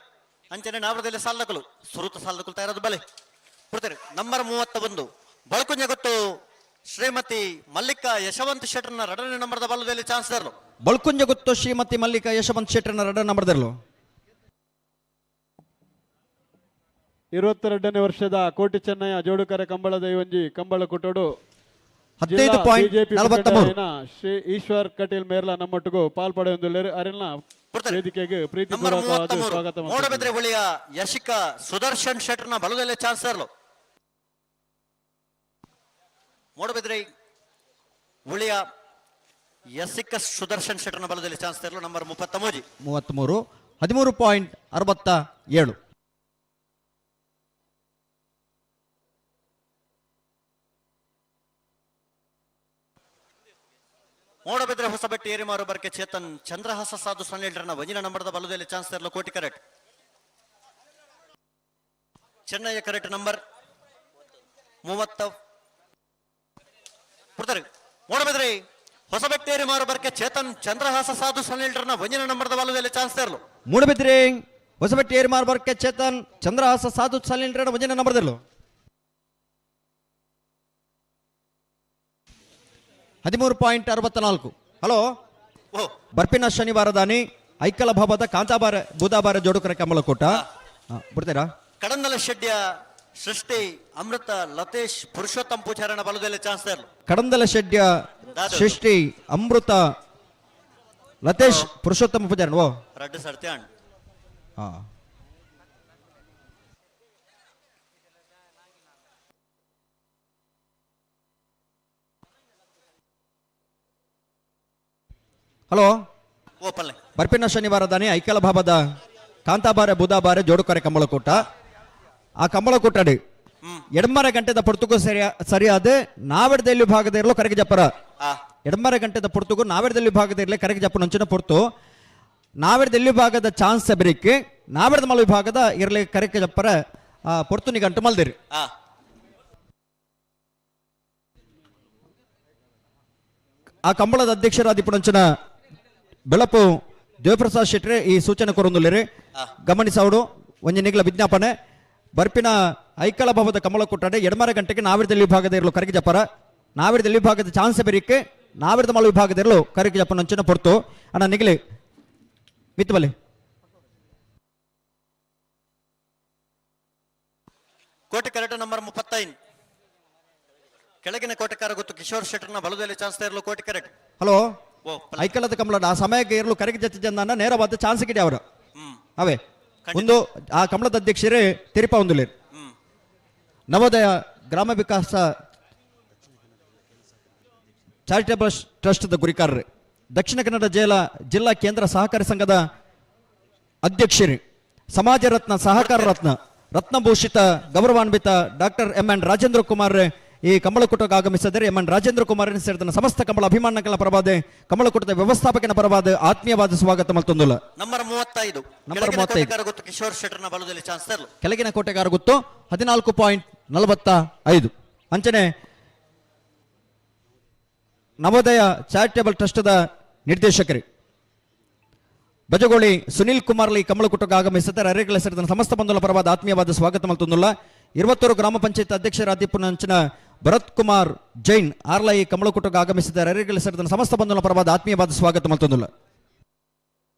ಅಂಚನೆ ನಾವರದಲ್ಲಿ ಸಾಲದಕಲು ಸುರುತ ಸಾಲದಕಲು ತಯಾರಾದ ಬಲೆ ಕೊಡ್ತಾರೆ. ನಂಬರ್ 31 ಬಳಕುಂಜ ಗೊತ್ತು ಶ್ರೀಮತಿ ಮಲ್ಲಿಕಾ ಯಶವಂತ್ ಶೆಟ್ಟರ್ನ 2ನೇ ನಂಬರ್ದ ಬಲದಲ್ಲಿ ಚಾನ್ಸ್ ದರ್ಲು. ಬಳ್ಕುಂಜ ಗೊತ್ತು ಶ್ರೀಮತಿ ಮಲ್ಲಿಕಾ ಯಶವಂತ್ ಶೆಟ್ಟರ್ನ 2ನೇ ನಂಬರ್ದರ್ಲು. 22ನೇ ವರ್ಷದ ಕೋಟಿ ಚೆನ್ನಯ್ಯ ಜೋಡುಕರೆ ಕಂಬಳದ ಒಂಜಿ ಕಂಬಳ ಕುಟೋಡು 15.43 ಶ್ರೀ ಈಶ್ವರ್ ಕಟೀಲ್ ಮೇರ್ಲ ನಮ್ಮೊಟ್ಟಿಗೂ ಪಾಲ್ಪಡೆಯೊಂದು ಅರಿನ ವೇದಿಕೆಗೆ ಪ್ರೀತಿಪೂರ್ವಕವಾದ ಸ್ವಾಗತ. ಮೂಡಬಿದ್ರೆ ಹುಳಿಯ ಯಶಿಕಾ ಸುದರ್ಶನ್ ಶೆಟ್ಟರ್ನ ಬಲದಲ್ಲಿ ಚಾನ್ಸ್ ದರ್ಲು. ಮೂಡಬಿದ್ರೆ ಹುಳಿಯ ಯಶಿಕಾ ಸುದರ್ಶನ್ ಶೆಟ್ಟರ್ನ ಬಲದಲ್ಲಿ ಚಾನ್ಸ್ ದರ್ಲು. ನಂಬರ್ 33 13.67. ಮೂಡಬಿದ್ರೆ ಹೊಸಬೆಟ್ಟಿ ಏರಿಮಾರು ಬರ್ಕೆ ಚೇತನ್ ಚಂದ್ರಹಾಸ ಸಾಧು ಸನ್ನಿಲ್ರನ 1ನೇ ನಂಬರ್ದ ಬಲದಲ್ಲಿ ಚಾನ್ಸ್ ತೆರಲು ಕೋಟಿ ಕರೆಕ್ಟ್. ಚೆನ್ನಯ್ಯ ಕರೆಕ್ಟ್ ನಂಬರ್ 30 ಕೊಡ್ತಾರೆ. ಮೂಡಬಿದ್ರೆ ಹೊಸಬೆಟ್ಟಿ ಏರಿಮಾರು ಬರ್ಕೆ ಚೇತನ್ ಚಂದ್ರಹಾಸ ಸಾಧು ಸನ್ನಿಲ್ರನ 1ನೇ ನಂಬರ್ದ ಬಲದಲ್ಲಿ ಚಾನ್ಸ್ ತೆರಲು. ಮೂಡಬಿದ್ರೆ ಹೊಸಬೆಟ್ಟಿ ಏರಿಮಾರು ಬರ್ಕೆ ಚೇತನ್ ಚಂದ್ರಹಾಸ ಸಾಧು ಸನ್ನಿಲ್ರನ 1ನೇ ನಂಬರ್ದರ್ಲು. 13.64. ಹಲೋ, ಬರ್ಪಿನ ಶನಿವಾರ ದಾನಿ ಐಕಲ ಭಾಬದ ಕಾಂತಾಬಾರ ಬುಧಾಬಾರ ಜೋಡುಕರ ಕಮಲಕೋಟ ಬಿಡ್ತೀರಾ. ಕಡಂದಲ ಶೆಡ್ಡಿಯ ಸೃಷ್ಟಿ ಅಮೃತ ಲತೇಶ್ ಪುರುಷೋತ್ತಮ್ ಪೂಜಾರನ ಬಲದಲ್ಲಿ ಚಾನ್ಸ್ ತೆರಲು. ಕಡಂದಲ ಶೆಡ್ಡಿಯ ಸೃಷ್ಟಿ ಅಮೃತ ಲತೇಶ್ ಪುರುಷೋತ್ತಮ ಪೂಜಾರ ರಡ್ಡು ಸರ್ತ್ಯಾಣ್. ಹಲೋ, ಬರ್ಪಿನ ಶನಿವಾರ ದಾನಿ ಐಕಲ ಭಾಬದ ಕಾಂತಾಬಾರೆ ಬುಧಾಬಾರೆ ಜೋಡುಕರೆ ಕಂಬಳಕೂಟ. ಆ ಕಂಬಳಕೂಟಡಿ ಎಡಮರ ಗಂಟೆದ ಪುರ್ತುಗು ಸರಿಯಾದ ನಾವೆಡ್ದಲ್ಲಿ ಭಾಗದ ಇರಲು ಕರೆಗೆ ಜಪ್ಪರ. ಎಡಮರ ಗಂಟೆದ ಪುರ್ತುಗು ನಾವೆಡ್ದಲ್ಲಿ ಭಾಗದ ಇರಲಿ ಕರೆಗೆ ಜಪ್ಪ ನಂಚಿನ ಪುರ್ತು ನಾವೆಡ್ದಲ್ಲಿ ಭಾಗದ ಚಾನ್ಸ್ ಬೆರಿಕೆ ನಾವೆಡ್ದ ಮಲ ವಿಭಾಗದ ಇರಲಿ ಕರೆಗೆ ಜಪ್ಪರ ಪುರ್ತು ನಿ ಗಂಟು ಮಲ್ದಿರಿ. ಆ ಕಂಬಳದ ಅಧ್ಯಕ್ಷರಾದಿ ಪುಣಂಚನ ಬೆಳಪು ದೇವಪ್ರಸಾದ್ ಶೆಟ್ರೆ ಈ ಸೂಚನೆ ಕೊರೊಂದುಲ್ಲೇರಿ ಗಮನಿಸೌಡು ಒಂಜಿ ನಿಗ್ಲ ವಿಜ್ಞಾಪನೆ. ಬರ್ಪಿನ ಐಕಳ ಭವದ ಕಮಲ ಕೊಟ್ಟಾಡೆ ಎಡಮರ ಗಂಟೆಗೆ ನಾವಿರದಲ್ಲಿ ವಿಭಾಗದ ಇರಲು ಕರೆಗೆ ಜಪರ ನಾವಿರದಲ್ಲಿ ವಿಭಾಗದ ಚಾನ್ಸ್ ಬೆರಿಕೆ ನಾವಿರದ ಮಲ ವಿಭಾಗದ ಇರಲು ಕರೆಗೆ ಜಪ ನಂಚಿನ ಪೊರ್ತು ಅಣ್ಣ ನಿಗ್ಲಿ ಮಿತ್ ಬಲಿ ಕೋಟೆ ಕರೆಕ್ಟ್ ನಂಬರ್ 35 ಕೆಳಗಿನ ಕೋಟೆಕಾರ ಗೊತ್ತು ಕಿಶೋರ್ ಶೆಟ್ಟರ್ನ ಬಲದಲ್ಲಿ ಚಾನ್ಸ್ ಇರಲು ಕೋಟೆ ಕರೆಕ್ಟ್. ಹಲೋ, ಐಕಲದ ಕಮಲ ಆ ಸಮಯಕ್ಕೆ ಇರಲು ಕರೆಗೆ ಜತಿ ಜನ ನೇರವಾದ ಚಾನ್ಸ್ ಗಿಡಿ ಅವರು ಅವೇ ಒಂದು ಆ ಕಮಲದ ಅಧ್ಯಕ್ಷರೇ ತಿರುಪ ಒಂದುಲೆ ನವೋದಯ ಗ್ರಾಮ ವಿಕಾಸ ಚಾರಿಟೇಬಲ್ ಟ್ರಸ್ಟ್ ಗುರಿಕಾರರು ದಕ್ಷಿಣ ಕನ್ನಡ ಜಿಲ್ಲಾ ಕೇಂದ್ರ ಸಹಕಾರಿ ಸಂಘದ ಅಧ್ಯಕ್ಷರೇ ಸಮಾಜ ರತ್ನ ಸಹಕಾರ ರತ್ನ ರತ್ನಭೂಷಿತ ಗೌರವಾನ್ವಿತ ಡಾಕ್ಟರ್ ಎಂ.ಎನ್. ರಾಜೇಂದ್ರ ಕುಮಾರ್ ಈ ಕಮಲಕೂಟಕ್ಕೆ ಆಗಮಿಸಿದರೆ ಎಂ.ಎನ್. ರಾಜೇಂದ್ರ ಕುಮಾರ್ ಸೇರಿದ ಸಮಸ್ತ ಕಮಲ ಅಭಿಮಾನಗಳ ಪರವಾದ ಕಮಲಕೂಟದ ವ್ಯವಸ್ಥಾಪಕನ ಪರವಾದ ಆತ್ಮೀಯವಾದ ಸ್ವಾಗತ ಮತ್ತೊಂದು ನಂಬರ್ 35 ಗೊತ್ತು ಕಿಶೋರ್ ಶೆಟ್ಟರ್ನ ಬಲದಲ್ಲಿ ಚಾನ್ಸ್ ತೆರಲು. ಕೆಳಗಿನ ಕೋಟೆಗಾರ ಗೊತ್ತು 14.45 ಅಂಚನೆ ನವೋದಯ ಚಾರಿಟೇಬಲ್ ಟ್ರಸ್ಟ್ದ ನಿರ್ದೇಶಕರು ಬಜಗೋಳಿ ಸುನಿಲ್ ಕುಮಾರ್ ಈ ಕಮಲಕೂಟಕ್ಕೆ ಆಗಮಿಸಿದ್ದಾರೆ. ಅರೆಗಳ ಸೇರಿದ ಸಮಸ್ತ ಬಂಧುಗಳ ಪರವಾದ ಆತ್ಮೀಯವಾದ ಸ್ವಾಗತ ಮತ್ತೊಂದುಲ್ಲ 22 ಗ್ರಾಮ ಪಂಚಾಯತ್ ಅಧ್ಯಕ್ಷರಾದಿಪುನಂಚಿನ ಭರತ್ ಕುಮಾರ್ ಜೈನ್ ಆರ್ಲ ಈ ಕಮಲಕೂಟಕ್ಕೆ ಆಗಮಿಸಿದ್ದಾರೆ. ಅರೆಗಳ ಸೇರಿದ ಸಮಸ್ತ ಬಂಧುಗಳ ಪರವಾದ ಆತ್ಮೀಯವಾದ ಸ್ವಾಗತ ಮತ್ತೊಂದುಲ್ಲ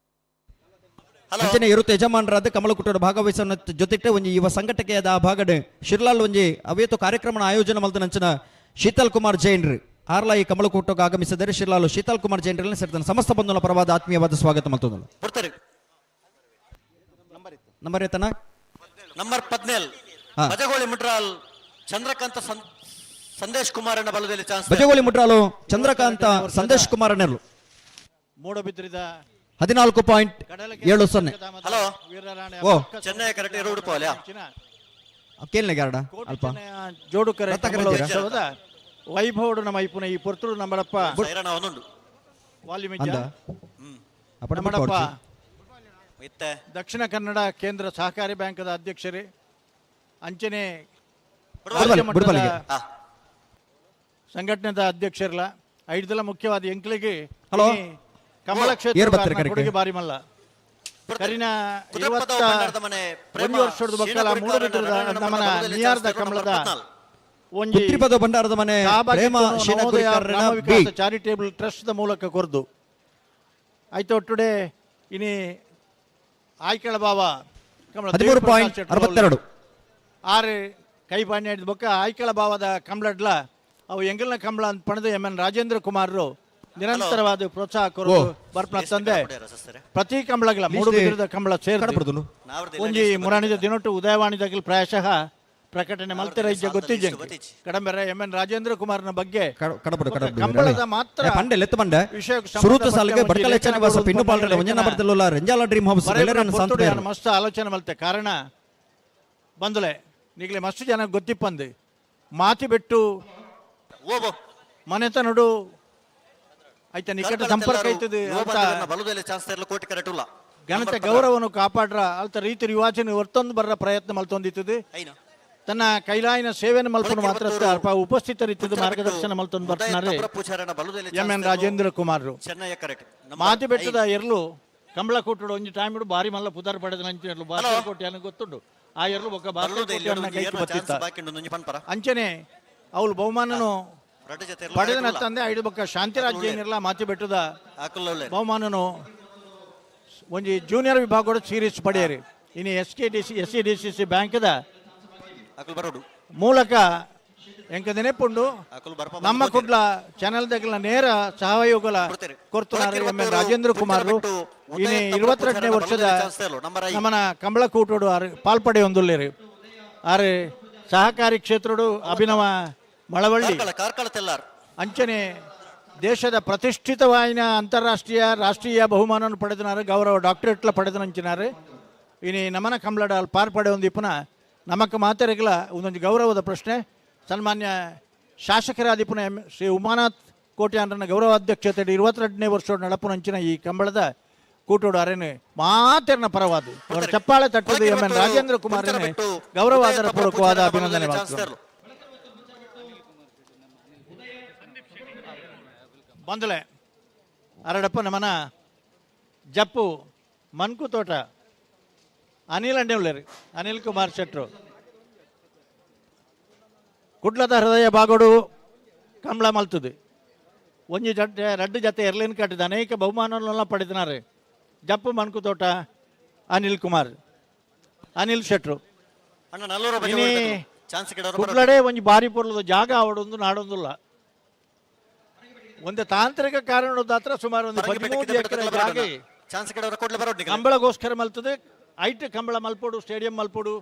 ಅಂಚನೆ ಇರುತ್ತೆ ಯಜಮಾನರಾದ ಕಮಲಕೂಟದ ಭಾಗವಹಿಸೋ ಜೊತೆಗೆ ಒಂಜಿ ಯುವ ಸಂಘಟನೆಯಾದ ಆ ಭಾಗಡೆ ಶಿರ್ಲಾಲ್ ಒಂಜಿ ಅವೇತು ಕಾರ್ಯಕ್ರಮ ಆಯೋಜನೆ ಮಲ್ದ ನಂಚಿನ ಶೀತಲ್ ಕುಮಾರ್ ಜೈನ್ ರೀ ಆರ್ಲ ಈ ಕಮಲಕೂಟಕ್ಕೆ ಆಗಮಿಸಿದರೆ ಶಿರ್ಲಾಲ್ ಶೀತಲ್ ಕುಮಾರ್ ಜೈನ್ ಸೇರಿದ ಸಮಸ್ತ ಬಂಧುಗಳ ಪರವಾದ ಆತ್ಮೀಯವಾದ ಸ್ವಾಗತ ಮತ್ತೊಂದು ನಂಬರ್ ಏತನ ನಂಬರ್ 17 ಬಜಗೋಳಿ ಮುಟ್ರಾಲ್ ಚಂದ್ರಕಾಂತ ಸಂದೇಶ್ ಕುಮಾರ್ ಅನ್ನ ಬಲದಲ್ಲಿ ಚಾನ್ಸ್. ಬಜಗೋಳಿ ಮುಟ್ರಾಲು ಚಂದ್ರಕಾಂತ ಸಂದೇಶ್ ಕುಮಾರ್ ಅನ್ನರು ಮೂಡಬಿದ್ರಿದ 14.70. ಹಲೋ, ಚೆನ್ನೈ ಕರೆಕ್ಟ್ ರೂಢ ಪೋಲ್ಯಾ ಕೇಳನೆ ಗಾರ್ಡ ಅಲ್ಪ ಜೋಡುಕರೆ ರತ್ತ ಕಮಲ ಕರೀತೀರಾ? ಉತ್ಸವದ ವೈಭವಡು ನಮ್ಮ ಐಪುನ ಈ ಪುರ್ತೂರು ನಮ್ಮಡಪ್ಪ ಸೈರಣ ಒಂದುಂಡು ವಾಲ್ಮೀಜ ಅಂದ ಅಪ್ಪಟ ನಮ್ಮಡಪ್ಪ ಇತ್ತೆ ದಕ್ಷಿಣ ಕನ್ನಡ ಕೇಂದ್ರ ಸಹಕಾರಿ ಬ್ಯಾಂಕದ ಅಧ್ಯಕ್ಷರೇ ಅಂಚನೆ ಬಿಡ್ಬಾಲಿ, ರಾಜ್ಯ ಮಟ್ಟದ ಬಿಡ್ಬಾಲಿಗೆ. ಸಂಘಟನೆದ ಅಧ್ಯಕ್ಷರಲ್ಲ ಐದಲ ಮುಖ್ಯವಾದ ಎಂಕ್ಲಿಗೆ ಹಲೋ. ಕಮಲ ಏರ್ ಕ್ಷೇತ್ರ ಬರ್ತಾರೆ ಕರೆಕ್ಟ್. ಕೊಡುಗೆ ಬಾರಿ ಮಲ್ಲ ಕರಿನ ಕುದುರೆಪದ ಬಂಡಾರದ ಮನೆ ಪ್ರೇಮ ಒಂದು ವರ್ಷದ ಮಕ್ಕಳ ಮೂರು ಬಿಟ್ಟದ ನಮ್ಮನ ನಿಯಾರ್ದ ಕಮಲದ ಒಂಜಿ ಪುತ್ರಿಪದ ಭಂಡಾರದ ಮನೆ ಪ್ರೇಮ ಶೀನಗುರಿಕರ್ರನ ಬಿ. ಚಾರಿಟೇಬಲ್ ಟ್ರಸ್ಟ್ ದ ಮೂಲಕ ಕೊರ್ದು ಆಯ್ತು ಟುಡೇ ಇನಿ ಆಯ್ಕೆಳ ಬಾವ ಕಮಲ 13.62 ಆರು ಕೈ ಪಾಣಿ ಹಿಡಿದ ಬೊಕ್ಕ ಆಯ್ಕೆಳ ಭಾವದ ಕಂಬಳಡ್ಲ ಅವು ಎಂಗಲ್ನ ಕಂಬಳ ಅಂತ ಪಣದು ಎಮ್ ಎನ್ ರಾಜೇಂದ್ರ ಕುಮಾರ್ರು ನಿರಂತರವಾದ ಪ್ರೋತ್ಸಾಹ ಕೊರದು ಬರ್ಪನ ತಂದೆ ಪ್ರತಿ ಕಂಬಳಗಳ ಮೂಡು ಬಿದಿರದ ಕಂಬಳ ಸೇರ್ದು ಒಂಜಿ ಮುರಾಣಿದ ದಿನೊಟ್ಟು ಉದಯವಾಣಿದಾಗಲಿ ಪ್ರಾಯಶಃ ಪ್ರಕಟಣೆ ಮಲ್ತೆ ರೈಜ್ಯ ಗೊತ್ತಿಜ್ಜೆ ಕಡಂಬೆರೆ ಎಮ್ ಎನ್ ರಾಜೇಂದ್ರ ಕುಮಾರ್ನ ಬಗ್ಗೆ ಕಂಬಳದ ಮಾತ್ರ ಪಂಡೆ ಲೆತ್ತ ಪಂಡೆ ಸುರುತ ಸಾಲಿಗೆ ಬಡಕಲೆ ಚನ್ನವಾಸ ಪಿನ್ನು ಪಾಲ್ರೆ ಒಂಜನ ಬರ್ತಲ್ಲ ರೆಂಜಾಲ ಡ್ರೀಮ್ ಹೌಸ್ ಬೆಳರನ ಸಂತ ಮಸ್ತ್ ಆಲೋಚನೆ ಮಲ್ತೆ ಕಾರಣ ಬಂದಲೆ ನೀಗಲೇ ಮಸ್ತ್ ಜನ ಗೊತ್ತಿಪ್ಪಂದು ಮಾತಿ ಬಿಟ್ಟು ಮನೆತ ನೋಡು ಆಯ್ತಾ ನಿಕಟ ಸಂಪರ್ಕ ಆಯ್ತದೆ ಬಲುದೆಲೆ ಚಾನ್ಸ್ ಇರಲು ಕೋಟಿ ಕರೆಟುಲ್ಲ ಘನತೆ ಗೌರವನು ಕಾಪಾಡ್ರ ಅಲ್ತ ರೀತಿ ರಿವಾಜನ ಹೊರ್ತೊಂದು ಬರ್ರ ಪ್ರಯತ್ನ ಮಲ್ತೊಂದಿತ್ತದು ತನ್ನ ಕೈಲಾಯಿನ ಸೇವೆಯನ್ನು ಮಲ್ಪನು ಮಾತ್ರ ಅಲ್ಪ ಉಪಸ್ಥಿತರಿದ್ದು ಮಾರ್ಗದರ್ಶನ ಮಲ್ತೊಂದು ಬರ್ತಾರೆ ಎಮ್ ಎನ್ ರಾಜೇಂದ್ರ ಕುಮಾರ್ರು ಮಾತಿ ಬೆಟ್ಟದ ಎರ್ಲು ಕಂಬಳ ಕೂಟಡು ಒಂಜಿ ಟೈಮ್ ಇಡು ಬಾರಿ ಮಲ್ಲ ಪುದರ್ ಪಡೆದ ನಂಚಿನರ್ಲು ಬಾರ್ಕೋಟೆ ಅನ್ನೋ ಗೊತ್ತುಂಡು ಆ ಎರ್ಲು ಒಕ್ಕ ಬಾರ್ಕೋಟೆಯನ್ನ ಕೈಗೆ ಬತ್ತಿತ್ತ ಅಂಚನೆ ಅವಳು ಬಹುಮಾನನು ಪಡೆದ ತಂದೆ ಐದು ಬೊಕ್ಕ ಶಾಂತಿರಾಜ್ಯ ಏನಿರಲ್ಲ ಮಾತಿ ಬೆಟ್ಟದ ಬಹುಮಾನನು ಒಂಜಿ ಜೂನಿಯರ್ ವಿಭಾಗದ ಸೀರೀಸ್ ಪಡೆಯರಿ ಇನ್ನು SCDCC ಬ್ಯಾಂಕದ ಮೂಲಕ ಎಂಕ ನೆನಪುಂಡು ನಮ್ಮ ಕುಡ್ಲ ಚಾನೆಲ್ ದಗಲ ನೇರ ಸಹಯೋಗಲ ಕೊರ್ತುನಾರು ಎಮ್ ಎನ್ ರಾಜೇಂದ್ರ ಕುಮಾರ್ ಇನ್ನು 22ನೇ ವರ್ಷದ ನಮ್ಮನ ಕಂಬಳ ಕೂಟೋಡು ಪಾಲ್ಪಡೆ ಹೊಂದುಲ್ಲೇರಿ ಆರು ಸಹಕಾರಿ ಕ್ಷೇತ್ರಡು ಅಭಿನವ ಮಳವಳ್ಳಿ ಅಂಚನೆ ದೇಶದ ಪ್ರತಿಷ್ಠಿತವಾಯಿನ ಅಂತಾರಾಷ್ಟ್ರೀಯ ರಾಷ್ಟ್ರೀಯ ಬಹುಮಾನವನ್ನು ಪಡೆದನಾರು ಗೌರವ ಡಾಕ್ಟರೇಟ್ಲ ಪಡೆದನಂಚಿನಾರು ಇನ್ನು ನಮನ ಕಂಬಳಡ ಪಾರ್ಪಡೆ ಹೊಂದಿಪ್ಪನ ನಮಕ್ ಮಾತೆರೆಗಲ ಒಂದೊಂದು ಗೌರವದ ಪ್ರಶ್ನೆ ಸನ್ಮಾನ್ಯ ಶಾಸಕರಾದಿಪುನ ಶ್ರೀ ಉಮಾನಾಥ್ ಕೋಟ್ಯಾನ್ರನ್ನ ಗೌರವಾಧ್ಯಕ್ಷತೆ 22ನೇ ವರ್ಷ ನಡಪುನಂಚಿನ ಈ ಕಂಬಳದ ಕೂಟೋಡು ಅರೇನು ಮಾತೆರ್ನ ಪರವಾದ ಅವರ ಚಪ್ಪಾಳೆ ತಟ್ಟದು ಎಮ್ ಎನ್ ರಾಜೇಂದ್ರ ಕುಮಾರ್ ಗೌರವಾದರ ಪೂರ್ವಕವಾದ ಅಭಿನಂದನೆ ಬಂದಲೆ ಅರಡಪ್ಪ ನಮನ ಜಪ್ಪು ಮನ್ಕು ತೋಟ ಅನಿಲ್ ಅಂಡೇವ್ಲೇರಿ ಅನಿಲ್ ಕುಮಾರ್ ಶೆಟ್ರು ಕುಡ್ಲದ ಹೃದಯ ಬಾಗೋಡು ಕಂಬಳ ಮಲ್ತದು ಒಂಜಿ ಜಟ್ಟೆ ರಡ್ಡು ಜತೆ ಎರ್ಲಿನ ಕಟ್ಟಿದ ಅನೇಕ ಬಹುಮಾನಗಳನ್ನ ಪಡೆದಿನಾರೆ ಜಪ್ಪು ಮನ್ಕು ತೋಟ ಅನಿಲ್ ಕುಮಾರ್ ಅನಿಲ್ ಶೆಟ್ರು ಕುಡ್ಲಡೆ ಒಂಜಿ ಬಾರಿ ಪೂರ್ಲದ ಜಾಗ ಅವಡೊಂದು ನಾಡೊಂದಿಲ್ಲ ಒಂದು ತಾಂತ್ರಿಕ ಕಾರಣದ ಹತ್ರ ಸುಮಾರು ಒಂದು 13 ಎಕರೆ ಜಾಗ ಕಂಬಳಗೋಸ್ಕರ ಮಲ್ತದೆ ಐಟ್ ಕಂಬಳ ಮಲ್ಪೋಡು ಸ್ಟೇಡಿಯಂ ಮಲ್ಪೋಡು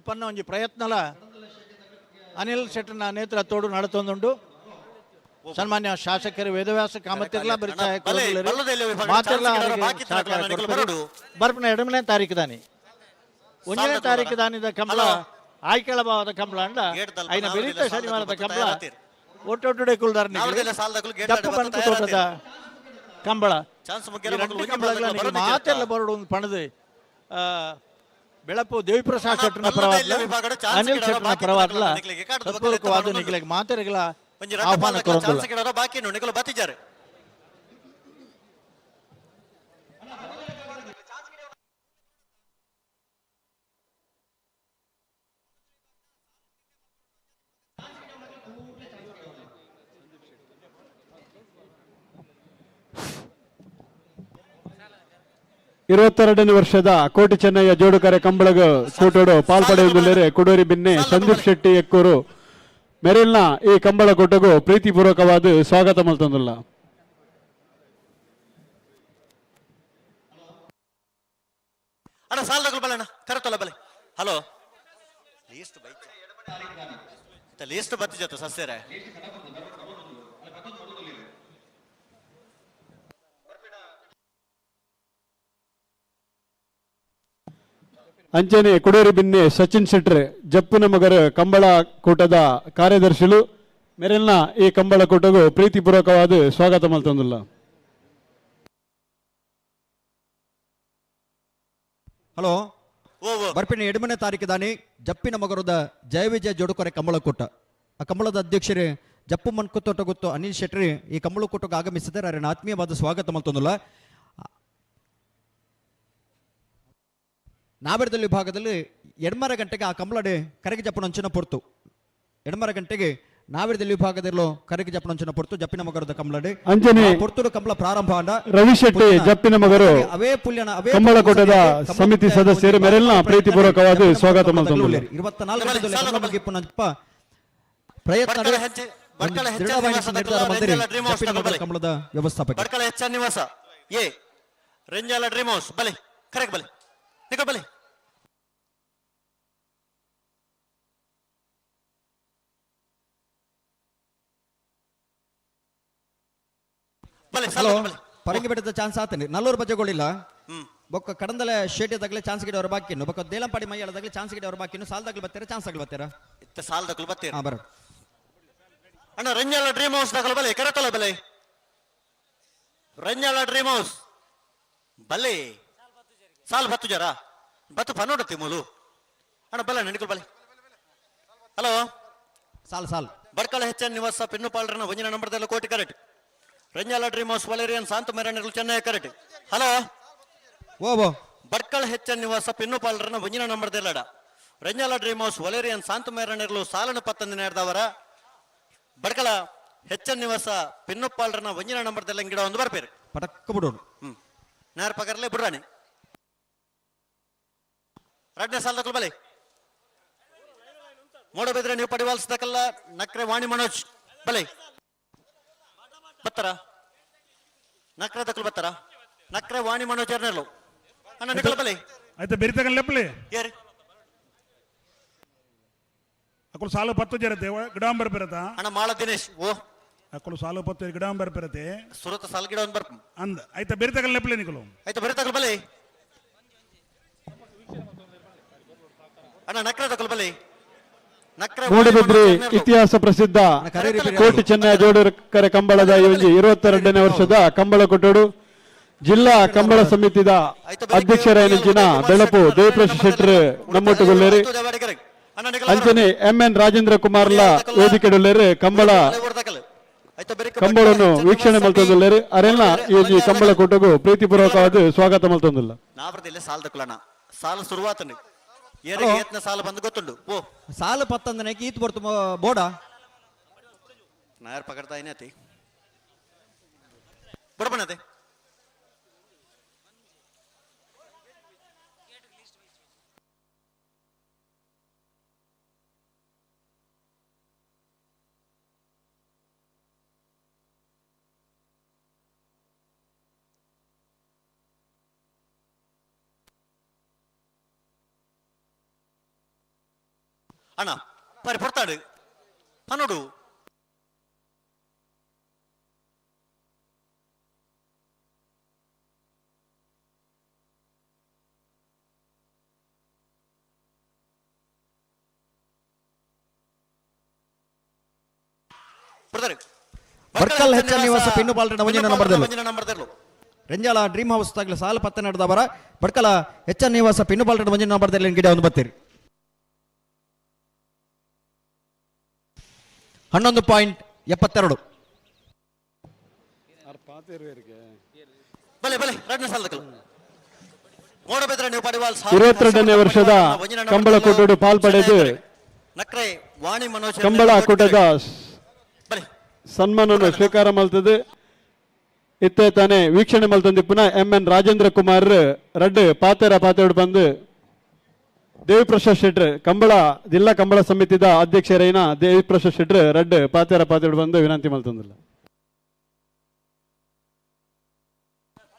ಪನ್ನ ಒಂಜಿ ಪ್ರಯತ್ನಲ ಅನಿಲ್ ಶೆಟ್ಟರ್ನ ನೇತೃತ್ವಡು ನಡತೊಂದುಂಡು ಸನ್ಮಾನ್ಯ ಶಾಸಕರು ವೇದವ್ಯಾಸ ಕಾಮತಿರ್ಲ ಬರ್ಪನ 2ನೇ ತಾರೀಕು ದಾನಿ 1ನೇ ತಾರೀಕು ದಾನಿದ ಕಂಬಳ ಆಯ್ಕೆಳ ಭಾವದ ಕಂಬಳ ಅಂಡ ಐನ ಬೆರೀತ ಶನಿವಾರದ ಕಂಬಳ ಒಟ್ಟೊಟ್ಟುಡೆ ಕುಲ್ದಾರ್ನಿಗೆ ದಪ್ಪ ಬನ್ಕು ತೋಟದ ಕಂಬಳ ಮಾತೆಲ್ಲ ಬರೋಡು ಒಂದು ಪಣದು ಬೆಳಪು ದೇವಿಪ್ರಸಾದ್ ಶೆಟ್ಟರ್ನ ಪರವಾದ್ಲ ಅನಿಲ್ ಶೆಟ್ಟರ್ನ ಪರವಾದ್ಲ ತತ್ಪೂರ್ವಕವಾದ ನಿಖಿಲಿಗೆ ಮಾತೆರೆಗಳ ಆಹ್ವಾನ ಕೊರೊಂದಿಲ್ಲ ಬಾಕಿ ನಿಖಲು ಬತ್ತಿದ್ದಾರೆ ನೇ ವರ್ಷದ ಕೋಟಿ ಚೆನ್ನಯ್ಯ ಜೋಡುಕರೆ ಕಂಬಳಗ ಕೂಟೋಡು ಪಾಲ್ಪಡೆಯುವುದಿಲ್ಲರೆ ಕುಡೂರಿ ಬಿನ್ನೆ ಸಂದೀಪ್ ಶೆಟ್ಟಿ ಎಕ್ಕೂರು ಮೆರಿಲ್ನ ಈ ಕಂಬಳ ಕೂಟಗೂ ಪ್ರೀತಿಪೂರ್ವಕವಾದ ಸ್ವಾಗತ ಮಲ್ತೊಂದುಲ್ಲ ಅಣ್ಣ ಸಾಲದ ಬಲಣ್ಣ ಕರೆತಲ್ಲ ಬಲೆ ಹಲೋ ಲೀಸ್ಟ್ ಬತ್ತಿ ಜೊತೆ ಸಸ್ಯರೇ ಅಂಚನೆ ಕುಡೇರಿ ಬಿನ್ನೆ ಸಚಿನ್ ಶೆಟ್ರೆ ಜಪ್ಪುನ ಮಗರ ಕಂಬಳ ಕೂಟದ ಕಾರ್ಯದರ್ಶಿಲು ಮೆರೆಲ್ನ ಈ ಕಂಬಳ ಕೂಟಗೂ ಪ್ರೀತಿಪೂರ್ವಕವಾದ ಸ್ವಾಗತ ಮಲ್ತೊಂದುಲ್ಲ. ಹಲೋ ಬರ್ಪಿನ 2ನೇ ತಾರೀಕು ದಾನಿ ಜಪ್ಪಿನ ಮಗರದ ಜಯ ವಿಜಯ ಜೋಡುಕೊರೆ ಕಂಬಳ ಕೂಟ ಆ ಕಂಬಳದ ಅಧ್ಯಕ್ಷರೇ ಜಪ್ಪು ಮನ್ಕುತ್ತೊಟ್ಟ ಗೊತ್ತು ಅನಿಲ್ ಶೆಟ್ಟಿ ಈ ಕಂಬಳ ಕೂಟಕ್ಕೆ ಆಗಮಿಸಿದ್ದಾರೆ. ಅವರನ್ನು ಆತ್ಮೀಯವಾದ ಸ್ವಾಗತ ಮಲ್ತೊಂದುಲ್ಲ. ನಾವೆರದಲ್ಲಿ ವಿಭಾಗದಲ್ಲಿ 2:30 ಗಂಟೆಗೆ ಆ ಕಂಬಳಡೆ ಕರೆಗೆ ಜಪ್ಪನ ಅಂಚಿನ ಪೊರ್ತು 2:30 ಗಂಟೆಗೆ ನಾವೆರದಲ್ಲಿ ವಿಭಾಗದಲ್ಲೂ ಕರೆಗೆ ಜಪ್ಪನ ಅಂಚಿನ ಪೊರ್ತು ಜಪ್ಪಿನ ಮಗರದ ಕಂಬಳಡೆ ಅಂಜನೆ ಪೊರ್ತುಡು ಕಂಬಳ ಪ್ರಾರಂಭ ಆಂಡ ರವಿಶೆಟ್ಟಿ ಜಪ್ಪಿನ ಮಗರು ಅವೇ ಪುಲ್ಯನ ಅವೇ ಕಂಬಳ ಕೂಟದ ಸಮಿತಿ ಸದಸ್ಯರು ಮೆರೆಲ್ನ ಪ್ರೀತಿಪೂರ್ವಕವಾದ ಸ್ವಾಗತ ಮಲ್ತೊಂದುಲ್ಲ. 24 ಗಂಟೆಯಲ್ಲಿ ಕಂಬಳ ಮುಗಿಪ್ಪುನಂಪ ಪ್ರಯತ್ನ ನಿರ್ಧಾರ ಮಂದಿರಿ ಜಪ್ಪಿನ ಮಗರ ಕಂಬಳದ ವ್ಯವಸ್ಥಾಪಕ ಬಡ್ಕಳ ಹೆಚ್ಚ ನಿವಾಸ ಎ ರೆಂಜಾಲ ಡ್ರೀಮ್ ಹೌಸ್ ಬಲೆ ಕರೆಕ್ಟ್ ಬಲೆ ನಿಕಲ್ ಬಲೆ ಹಲೋ ಪರಂಗಿ ಬೆಟ್ಟದ ಚಾನ್ಸ್ ಆತನೆ ನಲ್ಲೂರು ಬಜ್ಜೆಗಳಿಲ್ಲ ಬೊಕ್ಕ ಕಡಂದಲೆ ಶೇಟಿ ತಗಲೆ ಚಾನ್ಸ್ ಗಿಡವರ ಬಾಕಿನ್ನು ಬೊಕ್ಕ ದೇಲಂಪಾಡಿ ಮೈಯಾಳದಾಗಲಿ ಚಾನ್ಸ್ ಗಿಡವರ ಬಾಕಿನ್ನು ಸಾಲದಾಗಲಿ ಬರ್ತಾರೆ ಚಾನ್ಸ್ ಆಗಲಿ ಬರ್ತಾರ ಇತ್ತ ಸಾಲದಾಗಲಿ ಬರ್ತೀರ ಹಾ ಬರ ಅಣ್ಣ ರೆಂಜಾಲ ಡ್ರೀಮ್ ಹೌಸ್ ದಾಗಲ ಬಲೆ ಕರೆಕ್ಟಲ್ಲ ಬಲೆ ರೆಂಜಾಲ ಡ್ರೀಮ್ ಹೌಸ್ ಬಲೆ ಸಾಲ್ ಬತ್ತು ಜರ ಬತ್ತು ಪನ್ನೋಡತ್ತಿ ಮೂಲು ಅಣ್ಣ ಬಲೆ ನಡಿಕಲ್ ಬಲೆ ಹಲೋ ಸಾಲ್ ಬಡ್ಕಳ ಹೆಚ್ಚನ ನಿವಾಸ ಪೆನ್ನುಪಾಳ್ರನ ಒಂಜಿನ ನಂಬರ್ದಲ್ಲ ಕೋಟಿ ಕರೆಕ್ಟ್ ರೆಂಜಾಲ ಡ್ರೀಮ್ ಹೌಸ್ ವಲೇರಿಯನ್ ಶಾಂತ ಮೇರಣ್ಣಗಳು ಚೆನ್ನೈ ಕರೆಕ್ಟ್ ಹಲೋ ಓ ಬಡ್ಕಳ ಹೆಚ್ಚನ ನಿವಾಸ ಪೆನ್ನುಪಾಳ್ರನ ಒಂಜಿನ ನಂಬರ್ದಲ್ಲಡ ರೆಂಜಾಲ ಡ್ರೀಮ್ ಹೌಸ್ ವಲೇರಿಯನ್ ಶಾಂತ ಮೇರಣ್ಣಗಳು ಸಾಲನ 11 ನಡೆದವರ ಬಡ್ಕಳ ಹೆಚ್ಚನ ನಿವಾಸ ಪೆನ್ನುಪಾಳ್ರನ ಒಂಜಿನ ನಂಬರ್ದಲ್ಲ ಗಿಡ ಒಂದು ಬರ್ಪೇರು ಪಟಕ್ಕ ಬಿಡೋರು ನೇರ ಪಗರ್ಲೆ ಬಿಡ್ರಾಣಿ ಎರಡನೇ ಸಾಲದ ಬಲೆ ಮೋಡಬಿದ್ರೆ ನೀವು ಪಡಿವಾಲ್ಸ್ದಕ್ಕಲ್ಲ ನಕ್ರೆ ವಾಣಿ ಮನೋಜ್ ಬಲೆ ಬತ್ತಾರ ನಕ್ರೆ ದಕ್ಕಲು ಬತ್ತಾರ ನಕ್ರೆ ವಾಣಿ ಮನೋಜ್ ಎರನೆರ್ಲು ಅಣ್ಣ ನಿಕಲ್ ಬಲೆ ಆಯ್ತಾ ಬೆರಿತಗನ್ ಲೆಪ್ಪಲೆ ಏರಿ ಅಕ್ಕಳು ಸಾಲು 10 ಜರತೆ ಗಿಡಾಂಬರ್ ಬೆರತ ಅಣ್ಣ ಮಾಳ ದಿನೇಶ್ ಓ ಅಕ್ಕಳು ಸಾಲು 10 ಗಿಡಾಂಬರ್ ಬೆರತೆ ಸುರತ ಸಾಲ್ ಗಿಡ ಒಂದು ಬರ್ಪ ಅಂದ ಆಯ್ತಾ ಬೆರಿತಗನ್ ಲೆಪ್ಪಲೆ ನಿಕಲು ಆಯ್ತಾ ಬೆರಿತಗಲ್ ಬಲೆ ಅಣ್ಣ ನಕ್ರೆ ದಕ್ಕಲು ಬಲೆ ಮೂಡಬಿದ್ರೆ ಇತಿಹಾಸ ಪ್ರಸಿದ್ಧ ಕೋಟಿ ಚೆನ್ನೈ ಜೋಡುಕರೆ ಕಂಬಳದ ಈ 22ನೇ ವರ್ಷದ ಕಂಬಳ ಕೊಟ್ಟೋಡು ಜಿಲ್ಲಾ ಕಂಬಳ ಸಮಿತಿದ ಅಧ್ಯಕ್ಷರಾಯನಿಂಚಿನ ಬೆಳಪು ದೇವಪ್ರಕಾಶ್ ಶೆಟ್ಟಿ ನಮ್ಮೊಟ್ಟುಗೊಳ್ಳೇರಿ ಅಂಚನೆ MN ರಾಜೇಂದ್ರ ಕುಮಾರ್ಲ ವೇದಿಕೆಡುಳ್ಳೇರಿ ಕಂಬಳನ್ನು ವೀಕ್ಷಣೆ ಮಲ್ತೊಂದುಳ್ಳೇರಿ ಅರೆಲ್ಲ ಈ ಕಂಬಳ ಕೊಟ್ಟಗೂ ಪ್ರೀತಿಪೂರ್ವಕವಾದ ಸ್ವಾಗತ ಮಲ್ತೊಂದುಲ್ಲ. ನಾವ್ರದಿಲ್ಲ ಸಾಲ ದಕ್ಕಲಣ್ಣ ಸಾಲ ಶುರುವಾತಂడి ಏತ್ನ ಸಾಲ ಬಂದು ಗೊತ್ತುಂಡು ಓ ಸಾಲು 10 ಈತ್ ಬರ್ತು ಬೋಡ ನಾಯರ್ ಪಕಡ್ತಾ ಏನತಿ ಬಡಬಣತೆ ಅಣ್ಣ ಪರಿ ಪಡ್ತಾಡು ಪನ್ನೋಡು ಬರ್ಕಲ್ ಹೆಚ್ಚ ನಿವಾಸ ಪಿನ್ನುಪಾಲ್ರನ ಒಂಜಿನ ನಂಬರ್ದಲ್ಲೂ ರೆಂಜಾಲ ಡ್ರೀಮ್ ಹೌಸ್ ತಾಗಲ ಸಾಲ 10 ನಡೆದವರ ಬಡ್ಕಲ ಹೆಚ್ಚ ನಿವಾಸ ಪಿನ್ನುಪಾಲ್ರನ ಒಂಜಿನ ನಂಬರ್ದಲ್ಲಿ ಗಿಡ ಒಂದು ಬತ್ತೀರಿ 11.72 22ನೇ ವರ್ಷದ ಕಂಬಳ ಕೂಟೋಡು ಪಾಲ್ಪಡೆದು ಕಂಬಳ ಕೂಟದ ಸನ್ಮಾನವನ್ನು ಸ್ವೀಕಾರ ಮಲ್ತದೆ ಇತ್ತೆ ತಾನೇ ವೀಕ್ಷಣೆ ಮಲ್ತಂದಿಪ್ಪುನ MN ರಾಜೇಂದ್ರ ಕುಮಾರ್ ರಡ್ಡು ಪಾತೆಡು ಬಂದು ದೇವಿಪ್ರಸಾದ್ ಶೆಟ್ಟಿ ಕಂಬಳ ಜಿಲ್ಲಾ ಕಂಬಳ ಸಮಿತಿದ ಅಧ್ಯಕ್ಷರೈನ ದೇವಿಪ್ರಸಾದ್ ಶೆಟ್ಟಿ ರಡ್ಡು ಪಾತೆಡು ಬಂದು ವಿನಂತಿ ಮಲ್ತಂದಿಲ್ಲ.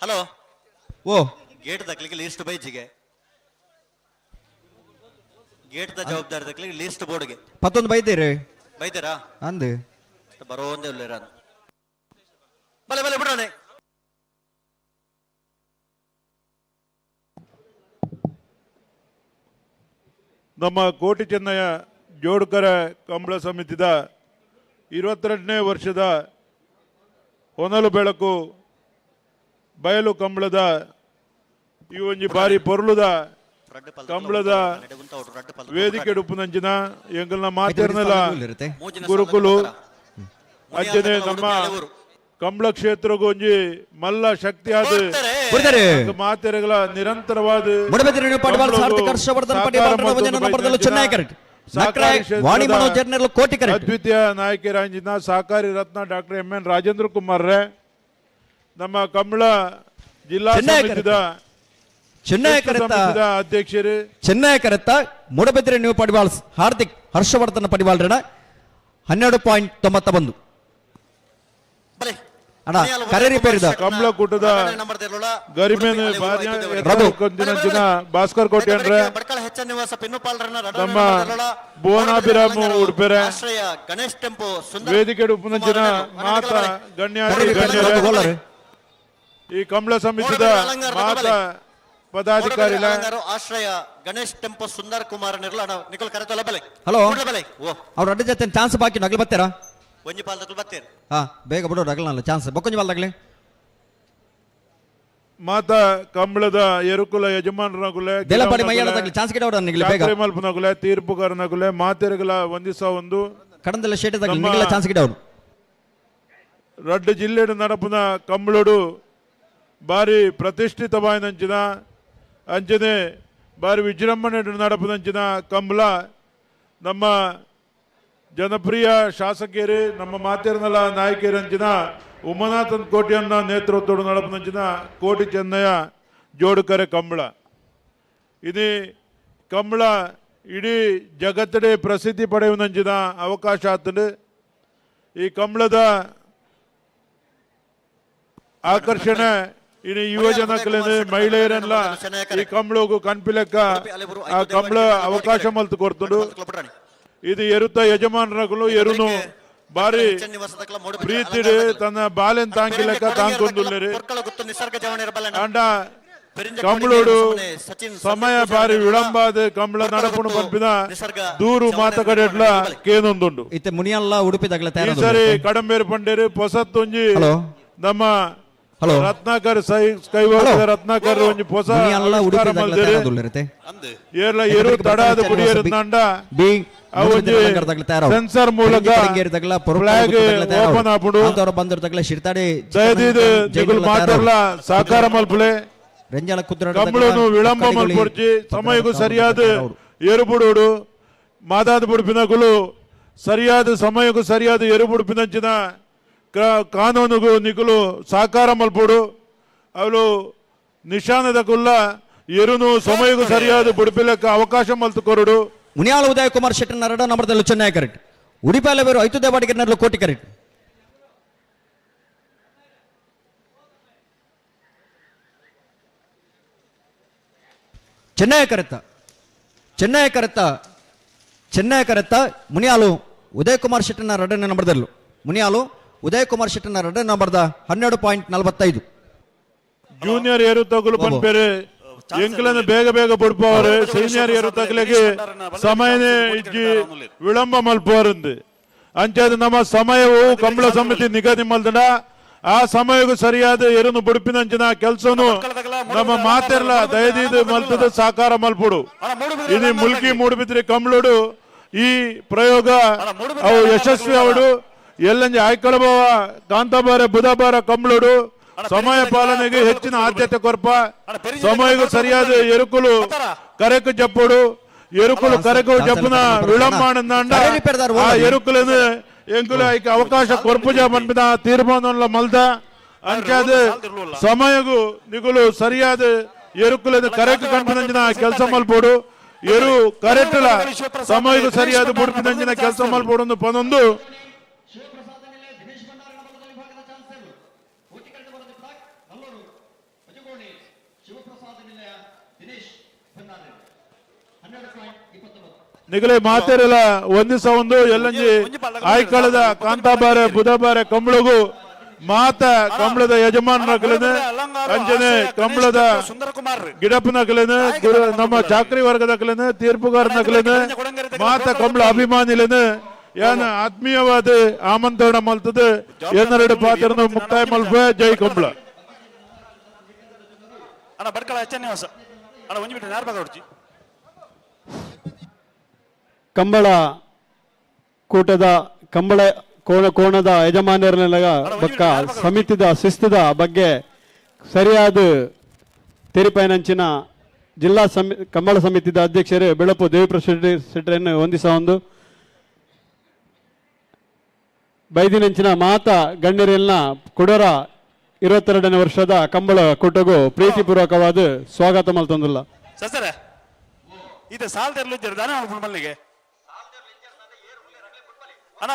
ಹಲೋ ಓ ಗೇಟ್ ದಕ್ಲಿಕ್ಕೆ ಲೀಸ್ಟ್ ಬೈಜಿಗೆ ಗೇಟ್ ದ ಜವಾಬ್ದಾರಿ ದಕ್ಲಿಕ್ಕೆ ಲೀಸ್ಟ್ ಬೋರ್ಡ್ಗೆ 11 ಬೈತೀರಾ ಅಂದು ಬರೋ ಒಂದೇ ಉಳ್ಳೇರ ಬಲೆ ಬಲೆ ಬಿಡೋಣ ನಮ್ಮ ಕೋಟಿ ಚೆನ್ನಯ್ಯ ಜೋಡುಕರ ಕಂಬಳ ಸಮಿತಿದ 22ನೇ ವರ್ಷದ ಹೊನಲು ಬೆಳಕು ಬಯಲು ಕಂಬಳದ ಈ ಒಂಜಿ ಬಾರಿ ಪೊರ್ಲುದ ಕಂಬಳದ ವೇದಿಕೆ ಡುಪ್ಪುನಂಚಿನ ಎಂಕಲ್ನ ಮಾತೇರ್ನಲ ಗುರುಕುಲು ಅಂಚನೆ ನಮ್ಮ ಕಂಬಳ ಕ್ಷೇತ್ರಗೂ ಒಂಜಿ ಮಲ್ಲ ಶಕ್ತಿ ಆದ ಮಾತೆರೆಗಳ ನಿರಂತರವಾದ ಅದ್ವಿತೀಯ ನಾಯಕರಾಂಜಿನ ಸಹಕಾರಿ ರತ್ನ ಡಾಕ್ಟರ್ MN ರಾಜೇಂದ್ರ ಕುಮಾರ್ ರೇ ನಮ್ಮ ಕಂಬಳ ಜಿಲ್ಲಾ ಸಮಿತಿದ ಅಧ್ಯಕ್ಷರು ಚೆನ್ನೈಕರತ್ತ ಮೂಡಬಿದ್ರೆ ನ್ಯೂ ಪಡಿವಾಳ್ಸ್ ಹಾರ್ದಿಕ್ ಹರ್ಷವರ್ಧನ ಪಡಿವಾಳ್ರಣ 12.91 ಅಣ್ಣ ಕರೇರಿ ಪೇರಿದ ಕಂಬಳ ಕೂಟದ ಗರಿಮೇನ ಕೊಂದಿನ ಭಾಸ್ಕರ್ ಕೋಟ್ಯಾನ್ರೆ ನಮ್ಮ ಭುವನಾಭಿರಾಮ್ ಉಡುಪೆರೆ ವೇದಿಕೆ ಉಪನಂಚಿನ ಮಾತ ಗಣ್ಯ ಈ ಕಂಬಳ ಸಮಿತಿದ ಮಾತ ಪದಾಧಿಕಾರಿ ಆಶ್ರಯ ಗಣೇಶ್ ಟೆಂಪೋ ಸುಂದರ್ ಕುಮಾರ್ ನಿಖಲ್ ಕರೆತಲ್ಲ ಬಲೆ ಹಲೋ ಅವ್ರ ಅಡ್ಡ ಜೊತೆ ಚಾನ್ಸ್ ಬಾಕಿ ನಗಲ್ ಬರ್ತೀರಾ ಒಂಜಿ ಪಾಲ್ದಕ್ಕಲ್ ಬರ್ತೀರ ಹಾ ಬೇಗ ಬಿಡೋ ನಗಲ್ ಚಾನ್ಸ್ ಬೊಕ್ಕೊಂಜಿ ಪಾಲ್ದಾಗ್ಲಿ ಮಾತ ಕಂಬಳದ ಎರುಕುಲ ಯಜಮಾನರಗುಲೆ ದೇಲಪಾಡಿ ಮೈಯಾಳದಾಗ್ಲಿ ಚಾನ್ಸ್ ಗಿಡವಡ ನಿಗಲಿ ಬೇಗ ಮಲ್ಪನಗುಲೆ ತೀರ್ಪುಗಾರನಗುಲೆ ಮಾತೆರೆಗಳ ಒಂದಿಸ ಒಂದು ಕಡಂದಲ್ಲ ಶೇಟದಾಗ್ಲಿ ನಿಗಲ ಚಾನ್ಸ್ ಗಿಡವಡು ರಡ್ಡು ಜಿಲ್ಲೆಡು ನಡಪುನ ಕಂಬಳಡು ಬಾರಿ ಪ್ರತಿಷ್ಠಿತವಾಯಿನಂಚಿನ ಅಂಚನೆ ಬಾರಿ ವಿಜೃಂಭಣೆ ನಡಪದಂಚಿನ ಕಂಬಳ ನಮ್ಮ ಜನಪ್ರಿಯ ಶಾಸಕಿಯರು ನಮ್ಮ ಮಾತೇರ್ನಲ ನಾಯಕಿಯರಂಚಿನ ಉಮನಾಥನ್ ಕೋಟಿಯನ್ನ ನೇತೃತ್ವದ ನಡಪದಂಚಿನ ಕೋಟಿ ಚೆನ್ನಯ್ಯ ಜೋಡುಕರೆ ಕಂಬಳ ಇದು ಕಂಬಳ ಇಡೀ ಜಗತ್ತಡೆ ಪ್ರಸಿದ್ಧಿ ಪಡೆಯುವಂಚಿನ ಅವಕಾಶ ಆತದೆ ಈ ಕಂಬಳದ ಆಕರ್ಷಣೆ ಇನ್ನು ಯುವ ಜನಕ್ಕಲೇನೆ ಮಹಿಳೆಯರೆಲ್ಲ ಈ ಕಂಬಳಗೂ ಕನ್ಪಿಲೆಕ್ಕ ಆ ಕಂಬಳ ಅವಕಾಶ ಮಲ್ತು ಕೊಡ್ತಡು ಇದು ಎರುತ್ತ ಯಜಮಾನರಗಳು ಎರುನು ಬಾರಿ ಪ್ರೀತಿಡಿ ತನ್ನ ಬಾಲೆನ್ ತಾಂಕಿಲೆಕ್ಕ ತಾಂಕೊಂದುಲ್ಲೇರಿ ಅಂಡ ಕಂಬಳೋಡು ಸಮಯ ಬಾರಿ ವಿಳಂಬಾದ ಕಂಬಳ ನಡಪುಣ ಪಂಪಿನ ದೂರು ಮಾತಕಡೆಡ್ಲ ಕೇನೊಂದುಂಡು ಇತ್ತೆ ಮುನಿಯಲ್ಲ ಉಡುಪಿದಾಗಲ ಈ ಸರಿ ಕಡಂಬೇರು ಪಂಡೇರು ಹೊಸತ್ತೊಂಜಿ ನಮ್ಮ ರತ್ನಾಕರ್ ರತ್ನಾಕರ್ ಒಂಜಿ ಹೊಸ ಏರ್ಲ ಎರು ತಡಾದ ಕುಡಿಯರಂದ ಸೆನ್ಸರ್ ಮೂಲಕ ಫ್ಲಾಗ್ ಓಪನ್ ಆಪುಡು ದಯದೀದು ಮಾತಾಡ್ಲ ಸಹಕಾರ ಮಲ್ಪಲೆ ಕಂಬಳನು ವಿಳಂಬ ಮಲ್ಪೊಡ್ಚಿ ಸಮಯಕ್ಕೂ ಸರಿಯಾದ ಏರುಬುಡು ಮಾದಾದ ಬುಡುಪಿನಗುಲು ಸರಿಯಾದ ಸಮಯಕ್ಕೂ ಸರಿಯಾದ ಏರುಬುಡುಪಿನಂಚಿನ ಕಾನೂನುಗೂ ನಿಗುಲು ಸಹಕಾರ ಮಲ್ಪೋಡು ಅವಳು ನಿಶಾನದ ಕುಲ್ಲ ಎರುನು ಸಮಯಕ್ಕೂ ಸರಿಯಾದ ಬುಡುಪಿಲಕ್ಕ ಅವಕಾಶ ಮಲ್ತು ಕೊರಡು ಮುನಿಯಾಳ ಉದಯ ಕುಮಾರ್ ಶೆಟ್ಟಿ ನರಡ ನಮರದಲ್ಲೂ ಚೆನ್ನೈ ಕರೆಕ್ಟ್ ಉಡಿಪಾಲ ಬೇರು ಐದು ದೇವಾಡಿಗೆ ನರಲು ಕೋಟಿ ಕರೆಕ್ಟ್ ಚೆನ್ನೈ ಕರೆತ್ತ ಮುನಿಯಾಲು ಉದಯ ಕುಮಾರ್ ಶೆಟ್ಟಿನ ಎರಡನೇ ನಂಬರ್ದಲ್ಲೂ ಮುನಿಯಾಲು ಉದಯ ಕುಮಾರ್ ಶೆಟ್ಟಿನ ಎರಡನೇ ನಂಬರ್ದ 12.45 ಜೂನಿಯರ್ ಏರು ತಗುಲು ಪಂಪೇರೆ ಎಂಕಲನ್ನು ಬೇಗ ಬೇಗ ಬುಡ್ಪವರು ಸೀನಿಯರ್ ಏರು ತಗಲಿಗೆ ಸಮಯನೇ ಇಜ್ಜಿ ವಿಳಂಬ ಮಲ್ಪವರಂದು ಅಂಚೆದು ನಮ್ಮ ಸಮಯವು ಕಂಬಳ ಸಮಿತಿ ನಿಗದಿ ಮಲ್ದಡ ಆ ಸಮಯಕ್ಕೂ ಸರಿಯಾದ ಎರುನು ಬುಡುಪಿನಂಚಿನ ಕೆಲಸನು ನಮ್ಮ ಮಾತೆರ್ಲ ದಯದೀದು ಮಲ್ತದ ಸಾಕಾರ ಮಲ್ಪುಡು ಇದು ಮುಲ್ಕಿ ಮೂಡುಬಿದ್ರಿ ಕಂಬಳುಡು ಈ ಪ್ರಯೋಗ ಅವು ಯಶಸ್ವಿ ಅವಡು ಎಲ್ಲಂಜಿ ಆಯ್ಕಳಬವ ಕಾಂತಾಬಾರ ಬುಧಬಾರ ಕಂಬಳುಡು ಸಮಯ ಪಾಲನೆಗೆ ಹೆಚ್ಚಿನ ಆದ್ಯತೆ ಕೊರ್ಪ ಸಮಯಕ್ಕೂ ಸರಿಯಾದ ಎರುಕುಲು ಕರೆಕು ಜಪ್ಪುಡು ಎರುಕುಲು ಕರೆಕು ಜಪ್ಪುನ ವಿಳಂಬ ಆ ಎರುಕುలను ಎಂಕುಲು ಐಕೆ ಅವಕಾಶ ಕೊರ್ಪುಜ ಮನ್ಪಿದ ತೀರ್ಮಾನ ಮಲ್ದ ಅಂಚಾದ ಸಮಯಗೂ ನಿಗುಲು ಸರಿಯಾದ ಎರುಕುలను ಕರೆಕು ಕನ್ಪಿದಂಚಿನ ಕೆಲಸ ಮಲ್ಪೋಡು ಎರು ಕರೆಕ್ಟ್ಲ ಸಮಯಕ್ಕೂ ಸರಿಯಾದ ಬುಡ್ಪಿದಂಚಿನ ಕೆಲಸ ಮಲ್ಪೋಡು ಪನೊಂದು ನಿಗಲೆ ಮಾತೇರಲ್ಲ ಒಂದಿಸ ಒಂದು ಎಲ್ಲಂಜಿ ಆಯ್ಕಳದ ಕಾಂತಾಬಾರೆ ಬುಧಬಾರೆ ಕಂಬಳಗು ಮಾತ ಕಂಬಳದ ಯಜಮಾನನಕಲನು ಅಂಜನೆ ಕಂಬಳದ ಗಿಡಪ್ಪನಕಲನು ನಮ್ಮ ಚಾಕ್ರಿ ವರ್ಗದಕಲನು ತೀರ್ಪುಗಾರನಕಲನು ಮಾತ ಕಂಬಳ ಅಭಿಮಾನಿಲನು ಏನ ಆತ್ಮೀಯವಾದ ಆಮಂತ್ರಣ ಮಲ್ತದೆ ಏನೆರಡು ಪಾತ್ರನ ಮುಕ್ತಾಯ ಮಲ್ಪ ಜೈ ಕಂಬಳ ಅಣ್ಣ ಬಡ್ಕಳ ಎಚ್ಚನ್ನಿವಾಸ ಅಣ್ಣ ಒಂಜಿ ಬಿಟ್ಟು ಯಾರು ಭಾಗ ಕಂಬಳ ಕೂಟದ ಕಂಬಳ ಕೋಣದ ಯಜಮಾನರನ್ನೆಲ್ಲ ಬಕ್ಕ ಸಮಿತಿದ ಶಿಸ್ತದ ಬಗ್ಗೆ ಸರಿಯಾದ ತೆರಿಪೈನಂಚಿನ ಜಿಲ್ಲಾ ಕಂಬಳ ಸಮಿತಿದ ಅಧ್ಯಕ್ಷರು ಬೆಳಪು ದೇವಿಪ್ರಸಾದ್ ಶೆಟ್ಟರನ್ನು ಹೊಂದಿಸ ಒಂದು ಬೈದಿನಂಚಿನ ಮಾತ ಗಣ್ಯರೆಲ್ಲ ಕುಡರ 22ನೇ ವರ್ಷದ ಕಂಬಳ ಕೂಟಗೂ ಪ್ರೀತಿಪೂರ್ವಕವಾದ ಸ್ವಾಗತ ಮಲ್ತೊಂದಿಲ್ಲ ಸಸರ ಇದು ಸಾಲದರ್ಲು ದಾನ ಮಲ್ಲಿಗೆ ಅಣ್ಣ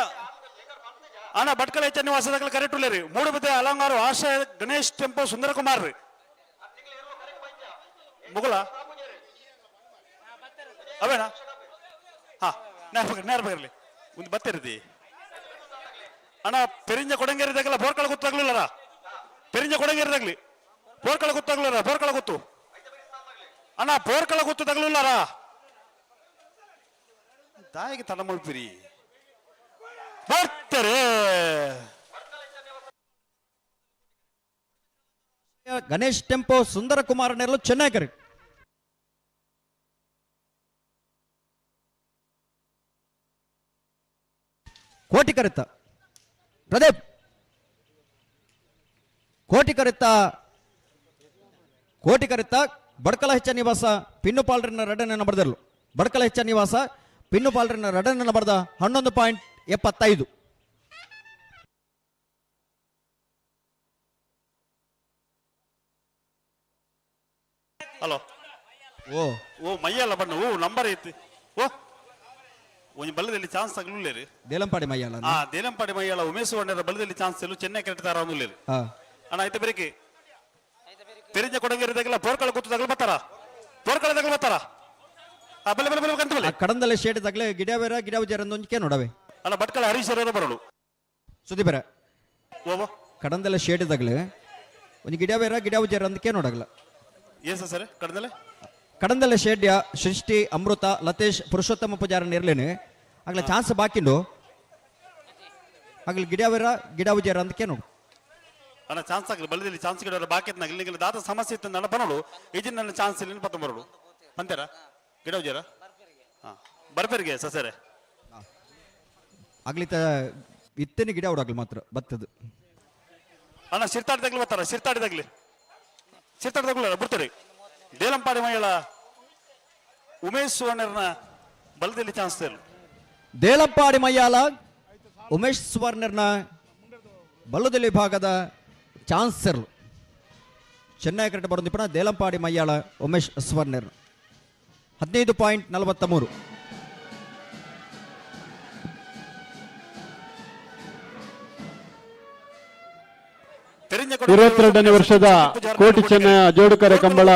ಅಣ್ಣ ಭಟ್ಕಳ ಚನ್ನಿವಾಸದ ಕರೆಕ್ಟ್ ಉಳ್ಳೇರಿ ಮೂಡುಬುದ್ದೆ ಅಲಂಗಾರು ಆಶಾ ಗಣೇಶ್ ಟೆಂಪೋ ಸುಂದರಕುಮಾರ್ ರೀ ಮುಗುಲ ಅವೇನಾ ಹಾ ನೇರ್ಬರ್ಲಿ ಒಂದು ಬತ್ತಿರದಿ ಅಣ್ಣ ಪೆರಿಂಜ ಕೊಡಂಗೇರಿದಾಗಲ್ಲ ಬೋರ್ಕಳ ಗೊತ್ತಾಗ್ಲಿಲ್ಲರ ಪೆರಿಂಜ ಕೊಡಂಗೇರಿದಾಗ್ಲಿ ಬೋರ್ಕಳ ಗೊತ್ತಾಗ್ಲಿಲ್ಲ ಬೋರ್ಕಳ ಗೊತ್ತು ಅಣ್ಣ ಬೋರ್ಕಳ ಗೊತ್ತು ತಗಲಿಲ್ಲರ ತಾಯಿಗೆ ತಡ ಮುಳ್ಪಿರಿ ಬರ್ತಾರೆ ಗಣೇಶ್ ಟೆಂಪೋ ಸುಂದರಕುಮಾರನೆಲ್ಲ ಚೆನ್ನಾಗಿ ಕರೆಕ್ಟ್ ಕೋಟಿ ಕರೆತ ಪ್ರದೀಪ್ ಕೋಟಿ ಕರೆತ ಬಡ್ಕಲ ಹೆಚ್ಚ ನಿವಾಸ ಪಿನ್ನುಪಾಲ್ರಿನ ರಡನೆಯನ್ನು ಬರೆದರ್ಲು ಬಡ್ಕಲ ಹೆಚ್ಚ ನಿವಾಸ ಪಿನ್ನುಪಾಲ್ರಿನ ರಡನೆಯನ್ನು ಬರೆದ 11.75 ಹಲೋ ಓ ಮೈಯಲ್ಲ ಬಣ್ಣ ಓ ನಂಬರ್ ಐತಿ ಓ ಒಂಜಿ ಬಲ್ಲದಲ್ಲಿ ಚಾನ್ಸ್ ತಗಲುಲ್ಲೇರಿ ದೇಲಂಪಾಡಿ ಮೈಯಾಳ ದೇಲಂಪಾಡಿ ಮೈಯಾಳ ಉಮೇಶ್ ವರ್ಣರ ಬಲ್ಲದಲ್ಲಿ ಚಾನ್ಸ್ ಎಲ್ಲೂ ಚೆನ್ನೈ ಕರೆಕ್ಟಾರ ಅನ್ನುಲ್ಲೇರಿ ಅಣ್ಣ ಐತೆ ಬೇರೆಗೆ ಪೆರಿಂಜ ಕೊಡಂಗೇರಿದಾಗಲ್ಲ ಬೋರ್ಕಳ ಗೊತ್ತು ತಗಲು ಬರ್ತಾರ ಬೋರ್ಕಳ ತಗಲು ಬರ್ತಾರ ಕಡಂದಲೆ ಶೇಡ್ ತಗಲೆ ಗಿಡವೇರ ಗಿಡವಜರ ಒಂಜಿಕೆ ನೋಡವೆ ಅಣ್ಣ ಭಟ್ಕಳ ಹರೀಶ್ವರ ಬರಲು ಸುದೀಪರ ಓ ಕಡಂದಲೆ ಶೇಡ್ ತಗಲೆ ಒಂದು ಗಿಡವೇರ ಗಿಡವಜರ ಅಂದಕ್ಕೆ ನೋಡಗಲ್ಲ ಏಸ ಸರ್ ಕಡಂದಲೆ ಶೇಡ್ಯ ಸೃಷ್ಟಿ ಅಮೃತ ಲತೇಶ್ ಪುರುಷೋತ್ತಮ ಪೂಜಾರ ನಿರ್ಲೇನೆ ಆಗ್ಲ ಚಾನ್ಸ್ ಬಾಕಿಂಡು ಆಗ್ಲಿ ಗಿಡವೇರ ಗಿಡವಜರ ಅಂದಕ್ಕೆ ನೋಡು ಅಣ್ಣ ಚಾನ್ಸ್ ಆಗಲಿ ಬಲದಲ್ಲಿ ಚಾನ್ಸ್ ಗಿಡವರ ಬಾಕಿ ನಿಮಗೆ ದಾತ ಸಮಸ್ಯೆ ಇತ್ತು ನನ್ನ ಬರೋಳು ಈಜಿನ ನನ್ನ ಚಾನ್ಸ್ ಇಲ್ಲಿ ಪತ್ತ ಬರೋಳು ಅಂತಾರ ಗಿಡವಜರ ಹಾ ಬರ್ಬೇರಿಗೆ ಸಸರೆ ಆಗ್ಲಿತ ಇತ್ತನೆ ಗಿಡ ಹೊಡಾಗ್ಲಿ ಮಾತ್ರ ಬತ್ತದು ಅಣ್ಣ ಸಿರ್ತಾಡಿದಾಗ್ಲಿ ಬರ್ತಾರ ಸಿರ್ತಾಡಿದಾಗ್ಲಿ ಬರ್ತಾರೆ ದೇಲಂಪಾಡಿ ಮೈಯಳ ಉಮೇಶ್ ಸುವರ್ಣರ್ನ ಬಲದಲ್ಲಿ ಚಾನ್ಸ್ ದೇಲಂಪಾಡಿ ಮೈಯಾಲ ಉಮೇಶ್ ಸುವರ್ಣರ್ನ ಬಲ್ಲದಲ್ಲಿ ಭಾಗದ ಚಾನ್ಸ್ ಇರಲು ಚೆನ್ನೈ ಕರೆಕ್ಟ್ ಬರೋದಿಪ್ಪಣ ದೇಲಂಪಾಡಿ ಮೈಯಾಳ ಉಮೇಶ್ ಸುವರ್ಣರ್ 15.43 22ನೇ ವರ್ಷದ ಕೋಟಿ ಚೆನ್ನಯ ಜೋಡುಕರೆ ಕಂಬಳ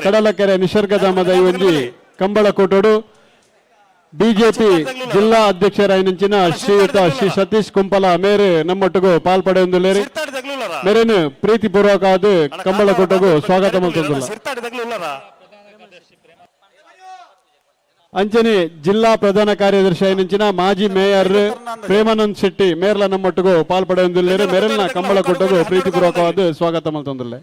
ಕಡಲಕೆರೆ ನಿಸರ್ಗಧಾಮದ ಈ ಒಂಜಿ ಕಂಬಳ ಕೂಟೋಡು ಬಿಜೆಪಿ ಜಿಲ್ಲಾ ಅಧ್ಯಕ್ಷರಾಯಿನಂಚಿನ ಶ್ರೀಯುತ ಶ್ರೀ ಸತೀಶ್ ಕುಂಪಲ ಮೇರೆ ನಮ್ಮೊಟ್ಟಿಗೂ ಪಾಲ್ಪಡೆಯೊಂದುಲ್ಲೇರಿ ಮೇರೇನು ಪ್ರೀತಿಪೂರ್ವಕವಾದ ಕಂಬಳ ಕೂಟಗೂ ಸ್ವಾಗತ ಮಲ್ತೊಂದುಲ್ಲ ಅಂಚನೆ ಜಿಲ್ಲಾ ಪ್ರಧಾನ ಕಾರ್ಯದರ್ಶಿ ಆಯ್ನಂಚಿನ ಮಾಜಿ ಮೇಯರ್ ಪ್ರೇಮಾನಂದ್ ಶೆಟ್ಟಿ ಮೇರ್ಲ ನಮ್ಮೊಟ್ಟಿಗೂ ಪಾಲ್ಪಡೆಯೊಂದುಲ್ಲೇರಿ ಮೇರೆಲ್ನ ಕಂಬಳ ಕೂಟಗೂ ಪ್ರೀತಿಪೂರ್ವಕವಾದ ಸ್ವಾಗತ ಮಲ್ತೊಂದುಲ್ಲೆ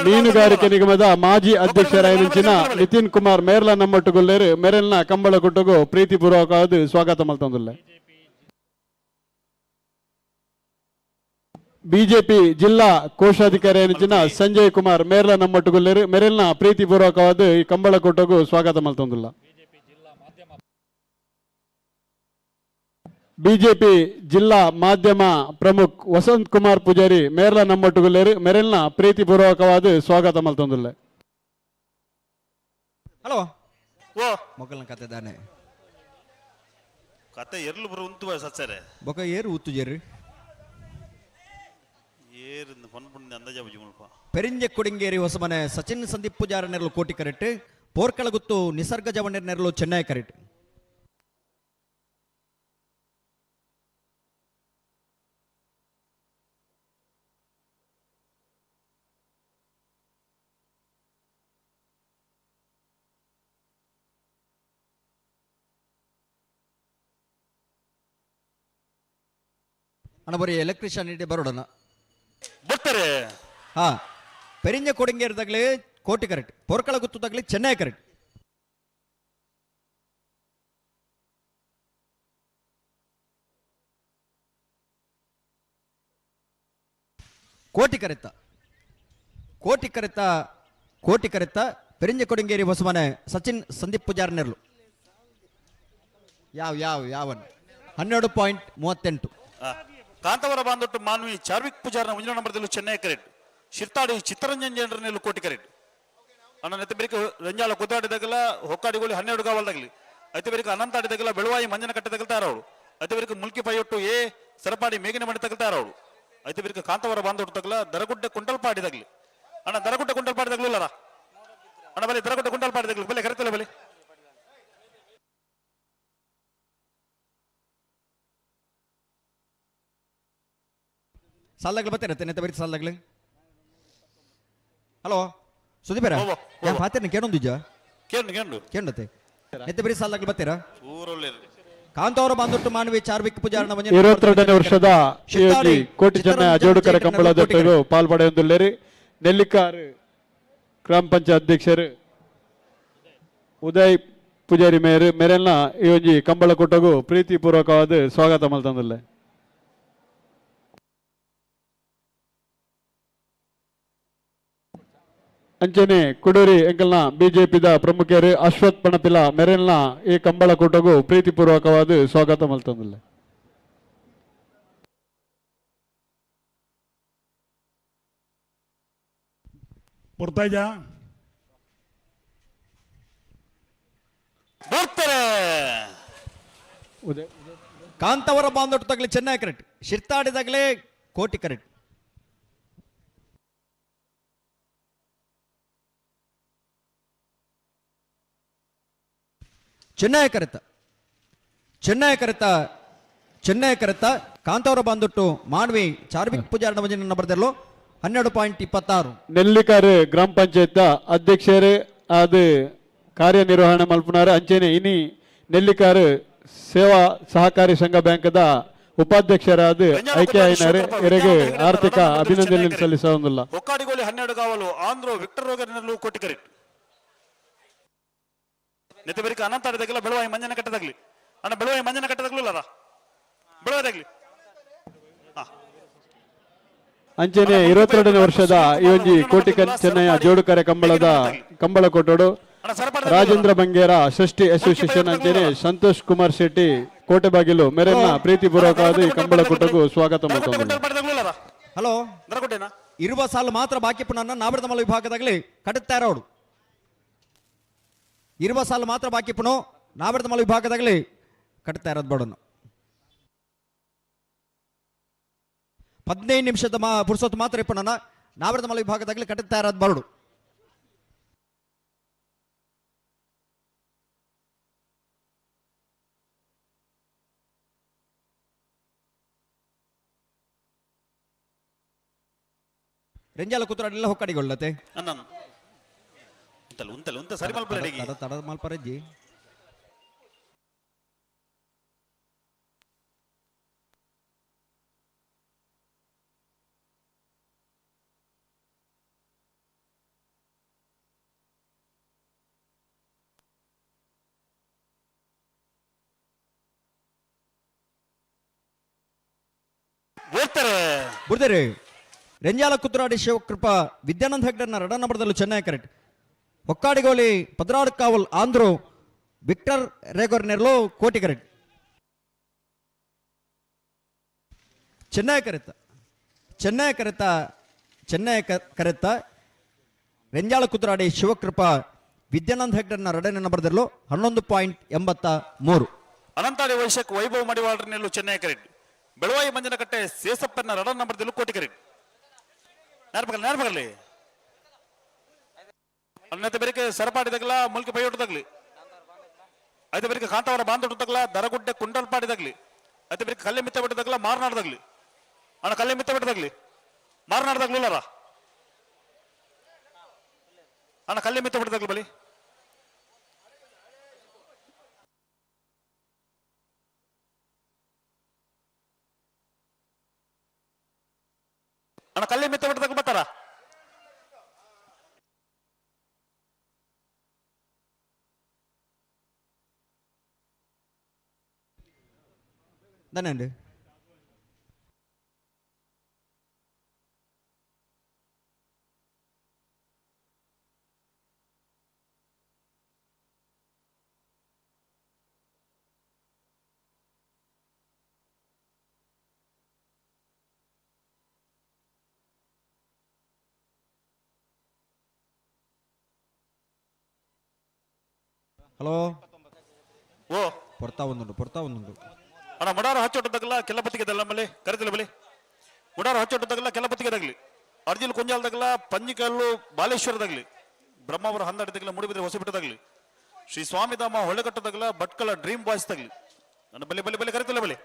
ಮೀನುಗಾರಿಕೆ ನಿಗಮದ ಮಾಜಿ ಅಧ್ಯಕ್ಷರಾಯಿನಂಚಿನ ನಿತಿನ್ ಕುಮಾರ್ ಮೇರ್ಲ ನಮ್ಮೊಟ್ಟಿಗುಲ್ಲೇರಿ ಮೇರೆಲ್ನ ಕಂಬಳ ಕೂಟಗೂ ಪ್ರೀತಿಪೂರ್ವಕವಾದ ಸ್ವಾಗತ ಮಲ್ತೊಂದುಲ್ಲೆ ಬಿಜೆಪಿ ಜಿಲ್ಲಾ ಕೋಶಾಧಿಕಾರಿ ಎನಿಚಿನ ಸಂಜಯ್ ಕುಮಾರ್ ಮೇರ್ಲ ನಮ್ಮೊಟ್ಟಿಗುಲ್ಲೇರಿ ಮೇರೆಲ್ನ ಪ್ರೀತಿಪೂರ್ವಕವಾದ ಈ ಕಂಬಳ ಕೂಟಗೂ ಸ್ವಾಗತ ಮಲ್ತೊಂದುಲ್ಲ ಬಿಜೆಪಿ ಜಿಲ್ಲಾ ಮಾಧ್ಯಮ ಪ್ರಮುಖ್ ವಸಂತ್ ಕುಮಾರ್ ಪೂಜಾರಿ ಮೇರ್ಲ ನಮ್ಮೊಟ್ಟಿಗುಲ್ಲೇರಿ ಮೇರೆಲ್ನ ಪ್ರೀತಿಪೂರ್ವಕವಾದ ಸ್ವಾಗತ ಮಲ್ತೊಂದುಲ್ಲೆ ಹಲೋ ಓ ಮೊಕಲ್ನ ಕತೆ ದಾನೆ ಕತೆ ಎರ್ಲು ಬರು ಉಂತು ಸಚ್ಚರೆ ಬೊಕ ಏರು ಉತ್ತು ಜೇರಿ ಪೆರಿಂಜೆ ಕೊಡಿಂಗೇರಿ ಹೊಸಮನೆ ಸಚಿನ್ ಸಂದೀಪ್ ಪೂಜಾರ ನೆರಳು ಕೋಟಿ ಕರೆಕ್ಟ್ ಪೋರ್ಕಳಗುತ್ತು ನಿಸರ್ಗ ಜವಣ್ಣರ್ ನೆರಳು ಚೆನ್ನೈ ಕರೆಕ್ಟ್ ಅಣ್ಣ ಬರೀ ಎಲೆಕ್ಟ್ರಿಷಿಯನ್ ಇಡಿ ಬರೋಡಣ ಬರ್ತಾರೆ ಹಾ ಪೆರಿಂಜ ಕೊಡಂಗೇರಿದಾಗಲೇ ಕೋಟಿ ಕರೆಕ್ಟ್ ಪೊರ್ಕಳ ಗುತ್ತದಾಗಲಿ ಚೆನ್ನೈ ಕರೆಕ್ಟ್ ಕೋಟಿ ಕರೆತ್ತ ಪೆರಿಂಜ ಕೊಡಂಗೇರಿ ಹೊಸಮನೆ ಸಚಿನ್ ಸಂದೀಪ್ ಪೂಜಾರ್ ನೆರ್ಲು ಯಾವನ್ 12.38 ಕಾಂತವರ ಬಾಂದೊಟ್ಟು ಮಾನ್ವಿ ಚಾರ್ವಿಕ್ ಪೂಜಾರ್ನ ಮುಂಜಿನ ನಂಬರ್ದಲ್ಲೂ ಚೆನ್ನೈ ಕರೆಕ್ಟ್ ಶಿರ್ತಾಡಿ ಚಿತ್ತರಂಜನ್ ಜನರನ್ನೆಲ್ಲೂ ಕೋಟಿ ಕರೆಕ್ಟ್ ಅಣ್ಣ ನೆತ್ತ ಬೇರಿಕ ರಂಜಾಲ ಕುದ್ದಾಡಿದಾಗಲ ಹೊಕ್ಕಾಡಿಗೋಳಿ 12 ಗಾವಲ್ದಾಗಲಿ ಐತೆ ಬೇರಿಕ ಅನಂತ ಆಡಿದಾಗಲ ಬೆಳವಾಯಿ ಮಂಜನ ಕಟ್ಟೆ ತಗಲ್ತಾರ ಅವಳು ಐತೆ ಬೇರಿಕ ಮುಲ್ಕಿ ಪೈಯೊಟ್ಟು ಸರಪಾಡಿ ಮೇಗಿನ ಮನೆ ತಗಲ್ತಾರ ಅವಳು ಐತೆ ಬೇರಿಕ ಕಾಂತವರ ಬಾಂದೊಟ್ಟು ತಗಲ ದರಗುಡ್ಡೆ ಕುಂಟಲ್ಪಾಡಿದಾಗಲಿ ಅಣ್ಣ ದರಗುಡ್ಡೆ ಕುಂಟಲ್ಪಾಡಿದಾಗಲೂ ಇಲ್ಲರ ಅಣ್ಣ ಬಲಿ ದರಗುಡ್ಡೆ ಕುಂಟಲ್ಪಾಡಿದಾಗಲಿ ಬಲೆ ಕರೆತಲ್ಲ ಬಲಿ ಸಾಲಾಗ್ಲು ಬರ್ತಿರತ್ತೆ ನೆತ್ತ ಬರೀ ಸಾಲಾಗ್ಲು ಹಲೋ ಸುದೀಪರ ಯಾ ಪಾತ್ರೆ ಕೇಳೊಂದಿಜ ಕೇಳತ್ತೆ ನೆತ್ತ ಬರೀ ಸಾಲಾಗ್ಲು ಬರ್ತೀರಾ ಕಾಂತವರ ಬಾಂದೊಟ್ಟು ಮಾನವಿ ಚಾರ್ವಿಕ್ ಪೂಜಾರನ 22ನೇ ವರ್ಷದ ಶ್ರೀ ಕೋಟಿ ಚೆನ್ನೈ ಜೋಡುಕರ ಕಂಬಳದೊಟ್ಟರು ಪಾಲ್ಪಡೆಯೊಂದುಲ್ಲೇರಿ ನೆಲ್ಲಿಕಾರ್ ಗ್ರಾಮ ಪಂಚಾಯತ್ ಅಧ್ಯಕ್ಷರು ಉದಯ್ ಪೂಜಾರಿ ಮೇರೆಲ್ನ ಈ ಒಂಜಿ ಕಂಬಳ ಕೊಟ್ಟಗೂ ಪ್ರೀತಿ ಪೂರ್ವಕವಾದ ಸ್ವಾಗತ ಮಲ್ತಂದುಲ್ಲೆ ಅಂಚನೆ ಕುಡೂರಿ ಎಂಕಲ್ನ ಬಿಜೆಪಿದ ಪ್ರಮುಖರು ಅಶ್ವಥ್ ಪಣಪಿಲ ಮೆರೆಲ್ನ ಈ ಕಂಬಳ ಕೂಟಗೂ ಪ್ರೀತಿಪೂರ್ವಕವಾದ ಸ್ವಾಗತ ಮಲ್ತಂದಿಲ್ಲ ಕಾಂತವರ ಬಾಂದೊಟ್ಟು ತಗಲಿ ಚೆನ್ನೈ ಕರೆಕ್ಟ್ ಶಿರ್ತಾಡಿದಾಗಲೇ ಕೋಟಿ ಕರೆಕ್ಟ್ ಚೆನ್ನೈ ಕರೆತ ಕಾಂತವರ ಬಾಂದೊಟ್ಟು ಮಾನ್ವಿ ಚಾರ್ವಿಕ್ ಪೂಜಾರನ ಮುಂಜಿನ ನಂಬರ್ದಲ್ಲೂ 12.26 ನೆಲ್ಲಿಕಾರ್ ಗ್ರಾಮ ಪಂಚಾಯತ್ ಅಧ್ಯಕ್ಷರು ಅದು ಕಾರ್ಯನಿರ್ವಹಣೆ ಮಲ್ಪುನಾರು ಅಂಚೆನೆ ಇನಿ ನೆಲ್ಲಿಕಾರ್ ಸೇವಾ ಸಹಕಾರಿ ಸಂಘ ಬ್ಯಾಂಕದ ಉಪಾಧ್ಯಕ್ಷರಾದ ಆಯ್ಕೆ ಆಯ್ನಾರು ಇವರಿಗೆ ಆರ್ಥಿಕ ಅಭಿನಂದನೆ ಸಲ್ಲಿಸೋದಿಲ್ಲ ಒಕ್ಕಾಡಿಗೋಳಿ 12 ಗಾವಲು ಆಂಧ್ರ ವಿಕ್ಟರ್ ರೋಗರ್ನಲ್ಲೂ ಕೋಟಿ ಕರೆಕ್ಟ್ ನೆತ್ತ ಬೇರಿಕ ಅನಂತ ಆಡಿದಾಗಲ ಬೆಳವಾಯಿ ಮಂಜನ ಕಟ್ಟದಾಗ್ಲಿ ಅಣ್ಣ ಬೆಳವಾಯಿ ಮಂಜನ ಕಟ್ಟದಾಗ್ಲೂ ಅಲ್ಲ ಬೆಳವಾದಾಗ್ಲಿ ಅಂಚನೆ 22ನೇ ವರ್ಷದ ಈ ಒಂಜಿ ಕೋಟಿ ಚೆನ್ನೈಯ ಜೋಡುಕರೆ ಕಂಬಳ ಕೊಟ್ಟೋಡು ರಾಜೇಂದ್ರ ಬಂಗೇರ ಸೃಷ್ಟಿ ಅಸೋಸಿಯೇಷನ್ ಅಂಚನೆ ಸಂತೋಷ್ ಕುಮಾರ್ ಶೆಟ್ಟಿ ಕೋಟೆ ಬಾಗಿಲು ಮೆರೆನ್ನ ಪ್ರೀತಿಪೂರ್ವಕವಾದ ಈ ಕಂಬಳ ಕೊಟ್ಟಗೂ ಸ್ವಾಗತ ಮಾಡ್ತಾರೆ. ಹಲೋ ಇರುವ ಸಾಲು ಮಾತ್ರ ಬಾಕಿ ಪುನಃ ನಾಬರದಮಲ ವಿಭಾಗದಾಗಲಿ ಕಟ್ಟುತ್ತಾ ಇರೋಡು ಇರುವ ಸಾಲು ಮಾತ್ರ ಬಾಕಿ ಪುನಃ ನಾಬರದಮಲ ವಿಭಾಗದಾಗಲಿ ಕಟ್ಟುತ್ತಾ ಇರೋದು ಬಡನು 15 ನಿಮಿಷದ ಪುರುಸೊತ್ತು ಮಾತ್ರ ಪುನಃ ನಾಬರದಮಲ ವಿಭಾಗದಾಗಲಿ ಕಟ್ಟುತ್ತಾ ಇರೋದು ಬರಡು ರೆಂಜಾಲ ಕೂತ್ರಾಡೆಲ್ಲ ಹೊಕ್ಕಡಿಗೊಳ್ಳತೆ ಸರಿ ತಡ ಮಲ್ಪರಜ್ಜಿ ಬುರ್ದೇರಿ ರೆಂಜಾಲ ಕುತ್ರಾಡಿ ಶಿವಕೃಪಾ ವಿದ್ಯಾನಂದ ಹೆಗ್ಡರ್ನ ರಡ ನಂಬರ್ದಲ್ಲೂ ಚೆನ್ನೈ ಕರೆಕ್ಟ್ ಒಕ್ಕಾಡಿಗೋಲಿ ಪದ್ರಾಡ್ ಕಾವಲ್ ಆಂಧ್ರ ವಿಕ್ಟರ್ ರೇಗೋರ್ ನೆರ್ಲೋ ಕೋಟಿ ಕರೆಕ್ಟ್ ಚೆನ್ನೈ ಕರೆತ್ತ ರೆಂಜಾಳ ಕುತ್ರಾಡಿ ಶಿವಕೃಪಾ ವಿದ್ಯಾನಂದ ಹೆಗ್ಡರ್ನ ರಡನೆ ನಂಬರ್ದಲ್ಲೂ 11.83 ಅನಂತಾಡಿ ವೈಶಾಖ್ ವೈಭವ್ ಮಡಿವಾಳರನೆಲ್ಲೂ ಚೆನ್ನೈ ಕರೆಕ್ಟ್ ಬೆಳವಾಯಿ ಮಂಜನ ಕಟ್ಟೆ ಸೇಸಪ್ಪನ ರಡ ನಂಬರ್ದಲ್ಲೂ ಕೋಟಿ ಕರೆಕ್ಟ್ ನೇರ್ಪಗಲಿ ಅನ್ನತೆ ಬೇರಿಕೆ ಸರಪಾಡಿದಾಗಲ ಮುಲ್ಕಿ ಪೈಯೊಟ್ಟದಾಗ್ಲಿ ಐತೆ ಬೇರಿಕೆ ಕಾಂತವರ ಬಾಂದೊಟ್ಟದಾಗಲ ದರಗುಡ್ಡೆ ಕುಂಡಲ್ಪಾಡಿದಾಗ್ಲಿ ಐತೆ ಬೇರಿಕೆ ಕಲ್ಲೆ ಮಿತ್ತ ಬಿಟ್ಟದಾಗಲ ಮಾರ್ನಾಡ್ದಾಗ್ಲಿ ಅಣ್ಣ ಕಲ್ಲೆ ಮಿತ್ತ ಬಿಟ್ಟದಾಗ್ಲಿ ಮಾರ್ನಾಡ್ದಾಗ್ಲಿ ಇಲ್ಲರ ಅಣ್ಣ ಕಲ್ಲೆ ಮಿತ್ತ ಬಿಟ್ಟದಾಗ್ಲಿ ಬಲಿ ಅಣ್ಣ ಕಲ್ಲಿ ಮಿತ್ತ ಬಿಟ್ಟದಾಗ ಬರ್ತಾರ ಧನ್ಯಂడి ಹಲೋ ಓ ಪೊರ್ತಾ ಒಂದುಂಡು ಅಣ್ಣ ಮುಡಾರು ಹಚ್ಚೊಟ್ಟದಾಗಲ್ಲ ಕೆಲಪತ್ತಿಗೆದಲ್ಲ ನಮ್ಮಲ್ಲಿ ಕರೆದಿಲ್ಲ ಬಲಿ ಮುಡಾರು ಹಚ್ಚೊಟ್ಟದಾಗಲ್ಲ ಕೆಲಪತ್ತಿಗೆದಾಗಲಿ ಅರ್ಜಿಲ್ ಕುಂಜಾಲದಾಗಲ್ಲ ಪಂಜಿಕಲ್ಲು ಬಾಲೇಶ್ವರದಾಗಲಿ ಬ್ರಹ್ಮಾವರ ಹಂದಾಡಿದಾಗಲ್ಲ ಮುಡಿಬಿದ್ರೆ ಹೊಸಬಿಟ್ಟದಾಗಲಿ ಶ್ರೀ ಸ್ವಾಮಿಧಾಮ ಹೊಳೆಕಟ್ಟದಾಗಲ್ಲ ಭಟ್ಕಳ ಡ್ರೀಮ್ ಬಾಯ್ಸ್ ತಗಲಿ ನನ್ನ ಬಲಿ ಬಲಿ ಬಲಿ ಕರೆತಿಲ್ಲ ಬಲಿ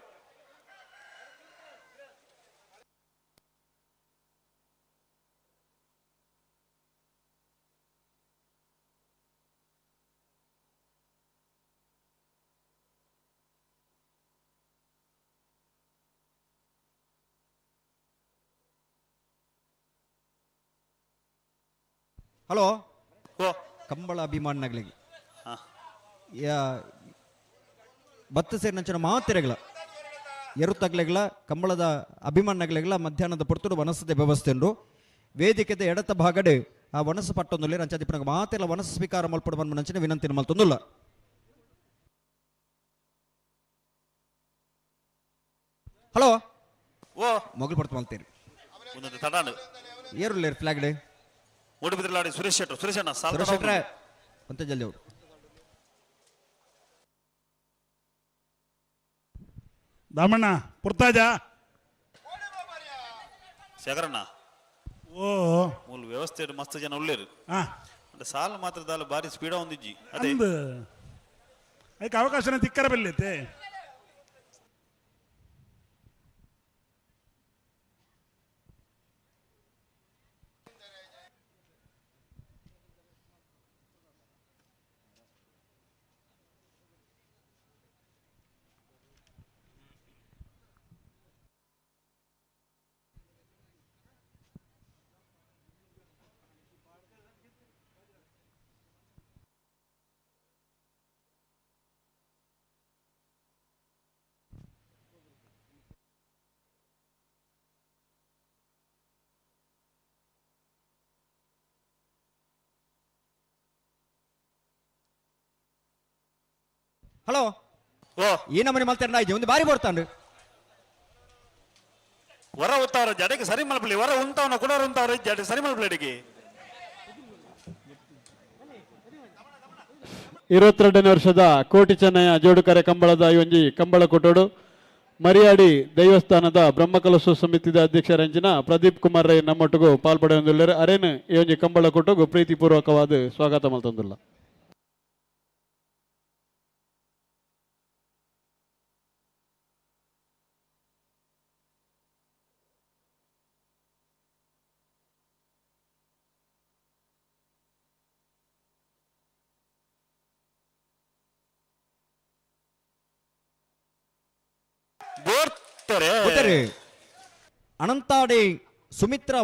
ಹಲೋ ಕಂಬಳ ಅಭಿಮಾನಿಗಳಿಗೆ ಬತ್ತ ಸೇರಿನ ಮಾತೆರೆಗಳ ಎರು ತಗ್ಲೆಗಳ ಕಂಬಳದ ಅಭಿಮಾನಿಗಳ ಮಧ್ಯಾಹ್ನದ ಪೊರ್ತುಡು ವನಸದ ವ್ಯವಸ್ಥೆ ಉಂಡು ವೇದಿಕೆದ ಎಡತ ಭಾಗಡೆ ಆ ವನಸ ಪಟ್ಟೊಂದುಲ್ಲೆ ರಂಚಾದಿಪ್ಪನ ಮಾತೆಲ್ಲ ವನಸ ಸ್ವೀಕಾರ ಮಲ್ಪಡು ಬಂದು ನಂಚಿನ ವಿನಂತಿ ಮಲ್ತೊಂದುಲ್ಲ ಹಲೋ ಓ ಮೊಗಲು ಪಡ್ತು ಮಲ್ತೇರಿ ಒಂದೊಂದು ತಡಾನು ಏರುಲ್ಲೇರು ಫ್ಲಾಗ್ ಡೇ ಮೂಡುಬಿದ್ರಲಾಡಿ ಸುರೇಶ್ ಶೆಟ್ರು ಸುರೇಶ್ ಅಣ್ಣ ಸುರೇಶ್ ಶೆಟ್ರೆ ಅಂತ ಜಲ್ದಿ ಅವರು ದಾಮಣ್ಣ ಪುರ್ತಾಜ ಶೇಖರಣ್ಣ ಓ ಮೂಲ ವ್ಯವಸ್ಥೆ ಮಸ್ತ್ ಜನ ಉಳ್ಳೇರು ಹಾ ಅಂದ್ರೆ ಸಾಲ ಮಾತ್ರದಲ್ಲ ಬಾರಿ ಸ್ಪೀಡ ಒಂದಿಜ್ಜಿ ಅದೇ ಅಂದ್ ಅದಕ್ಕೆ ಅವಕಾಶನ ತಿಕ್ಕರ ಬೆಲ್ಲೈತೆ ಹಲೋ ಓ ಈ ನಮ್ಮನೆ ಮಲ್ತಾರ ಒಂದು ಬಾರಿ ಬರ್ತಾಂಡು ವರ ಉತ್ತವ್ರ ಜಡೆಗೆ ಸರಿ ಮಲ್ಪಲಿ ವರ ಉಂತವನ ಕೂಡ ಉಂತವ್ರ ಜಡೆ ಸರಿ ಮಲ್ಪಲಿಡಿಗೆ 22ನೇ ವರ್ಷದ ಕೋಟಿ ಚೆನ್ನಯ್ಯ ಜೋಡುಕರೆ ಕಂಬಳದ ಈ ಒಂಜಿ ಕಂಬಳ ಕೊಟ್ಟೋಡು ಮರಿಯಾಡಿ ದೈವಸ್ಥಾನದ ಬ್ರಹ್ಮಕಲಶ ಸಮಿತಿದ ಅಧ್ಯಕ್ಷರಂಚಿನ ಪ್ರದೀಪ್ ಕುಮಾರ್ ರೈ ನಮ್ಮೊಟ್ಟಿಗೂ ಪಾಲ್ಪಡೆಯೊಂದುಳ್ಳರು ಅರೇನು ಈ ಒಂಜಿ ಕಂಬಳ ಕೊಟ್ಟೋಗು ಪ್ರೀತಿಪೂರ್ವಕವಾದ ಸ್ವಾಗತ ಮಲ್ತೊಂದುಲ್ಲ ಅನಂತಾಡಿ ಸುಮಿತ್ರ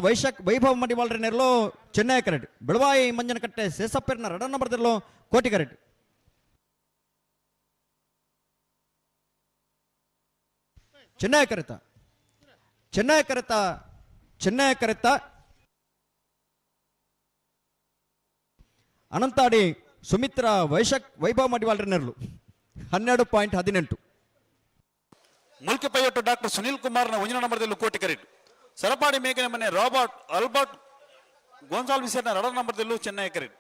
ವೈಭವ ಮಡಿವಾಳ್ರ ನೆರಲು ಚೆನ್ನೈ ಕರೆಟ್ ಬೆಳವಾಯಿ ಮಂಜನಕಟ್ಟೆ ಸೇಸಪ್ಪರ್ನ ರಡ ನಂಬರ್ದಲ್ಲೋ ಕೋಟಿ ಕರೆಟ್ ಚೆನ್ನೈ ಕರೆತ ಅನಂತಾಡಿ ಸುಮಿತ್ರ ವೈಭವ ಮಡಿವಾಳ್ರ ನೆರಲು 12.18 ಮುಲ್ಕಿ ಪೈಯೊಟ್ಟು ಡಾಕ್ಟರ್ ಸುನೀಲ್ ಕುಮಾರ್ನ ಒಂಜಿನ ನಂಬರ್ದಲ್ಲಿ ಕೋಟಿ ಕರೆಟ್ ಸರಪಾಡಿ ಮೇಘನ ಮನೆ ಆಲ್ಬರ್ಟ್ ಗೋನ್ಸಾಲ್ವಿಸರ್ನ ರಡ ನಂಬರ್ದಲ್ಲೂ ಚೆನ್ನೈ ಕರೆಟ್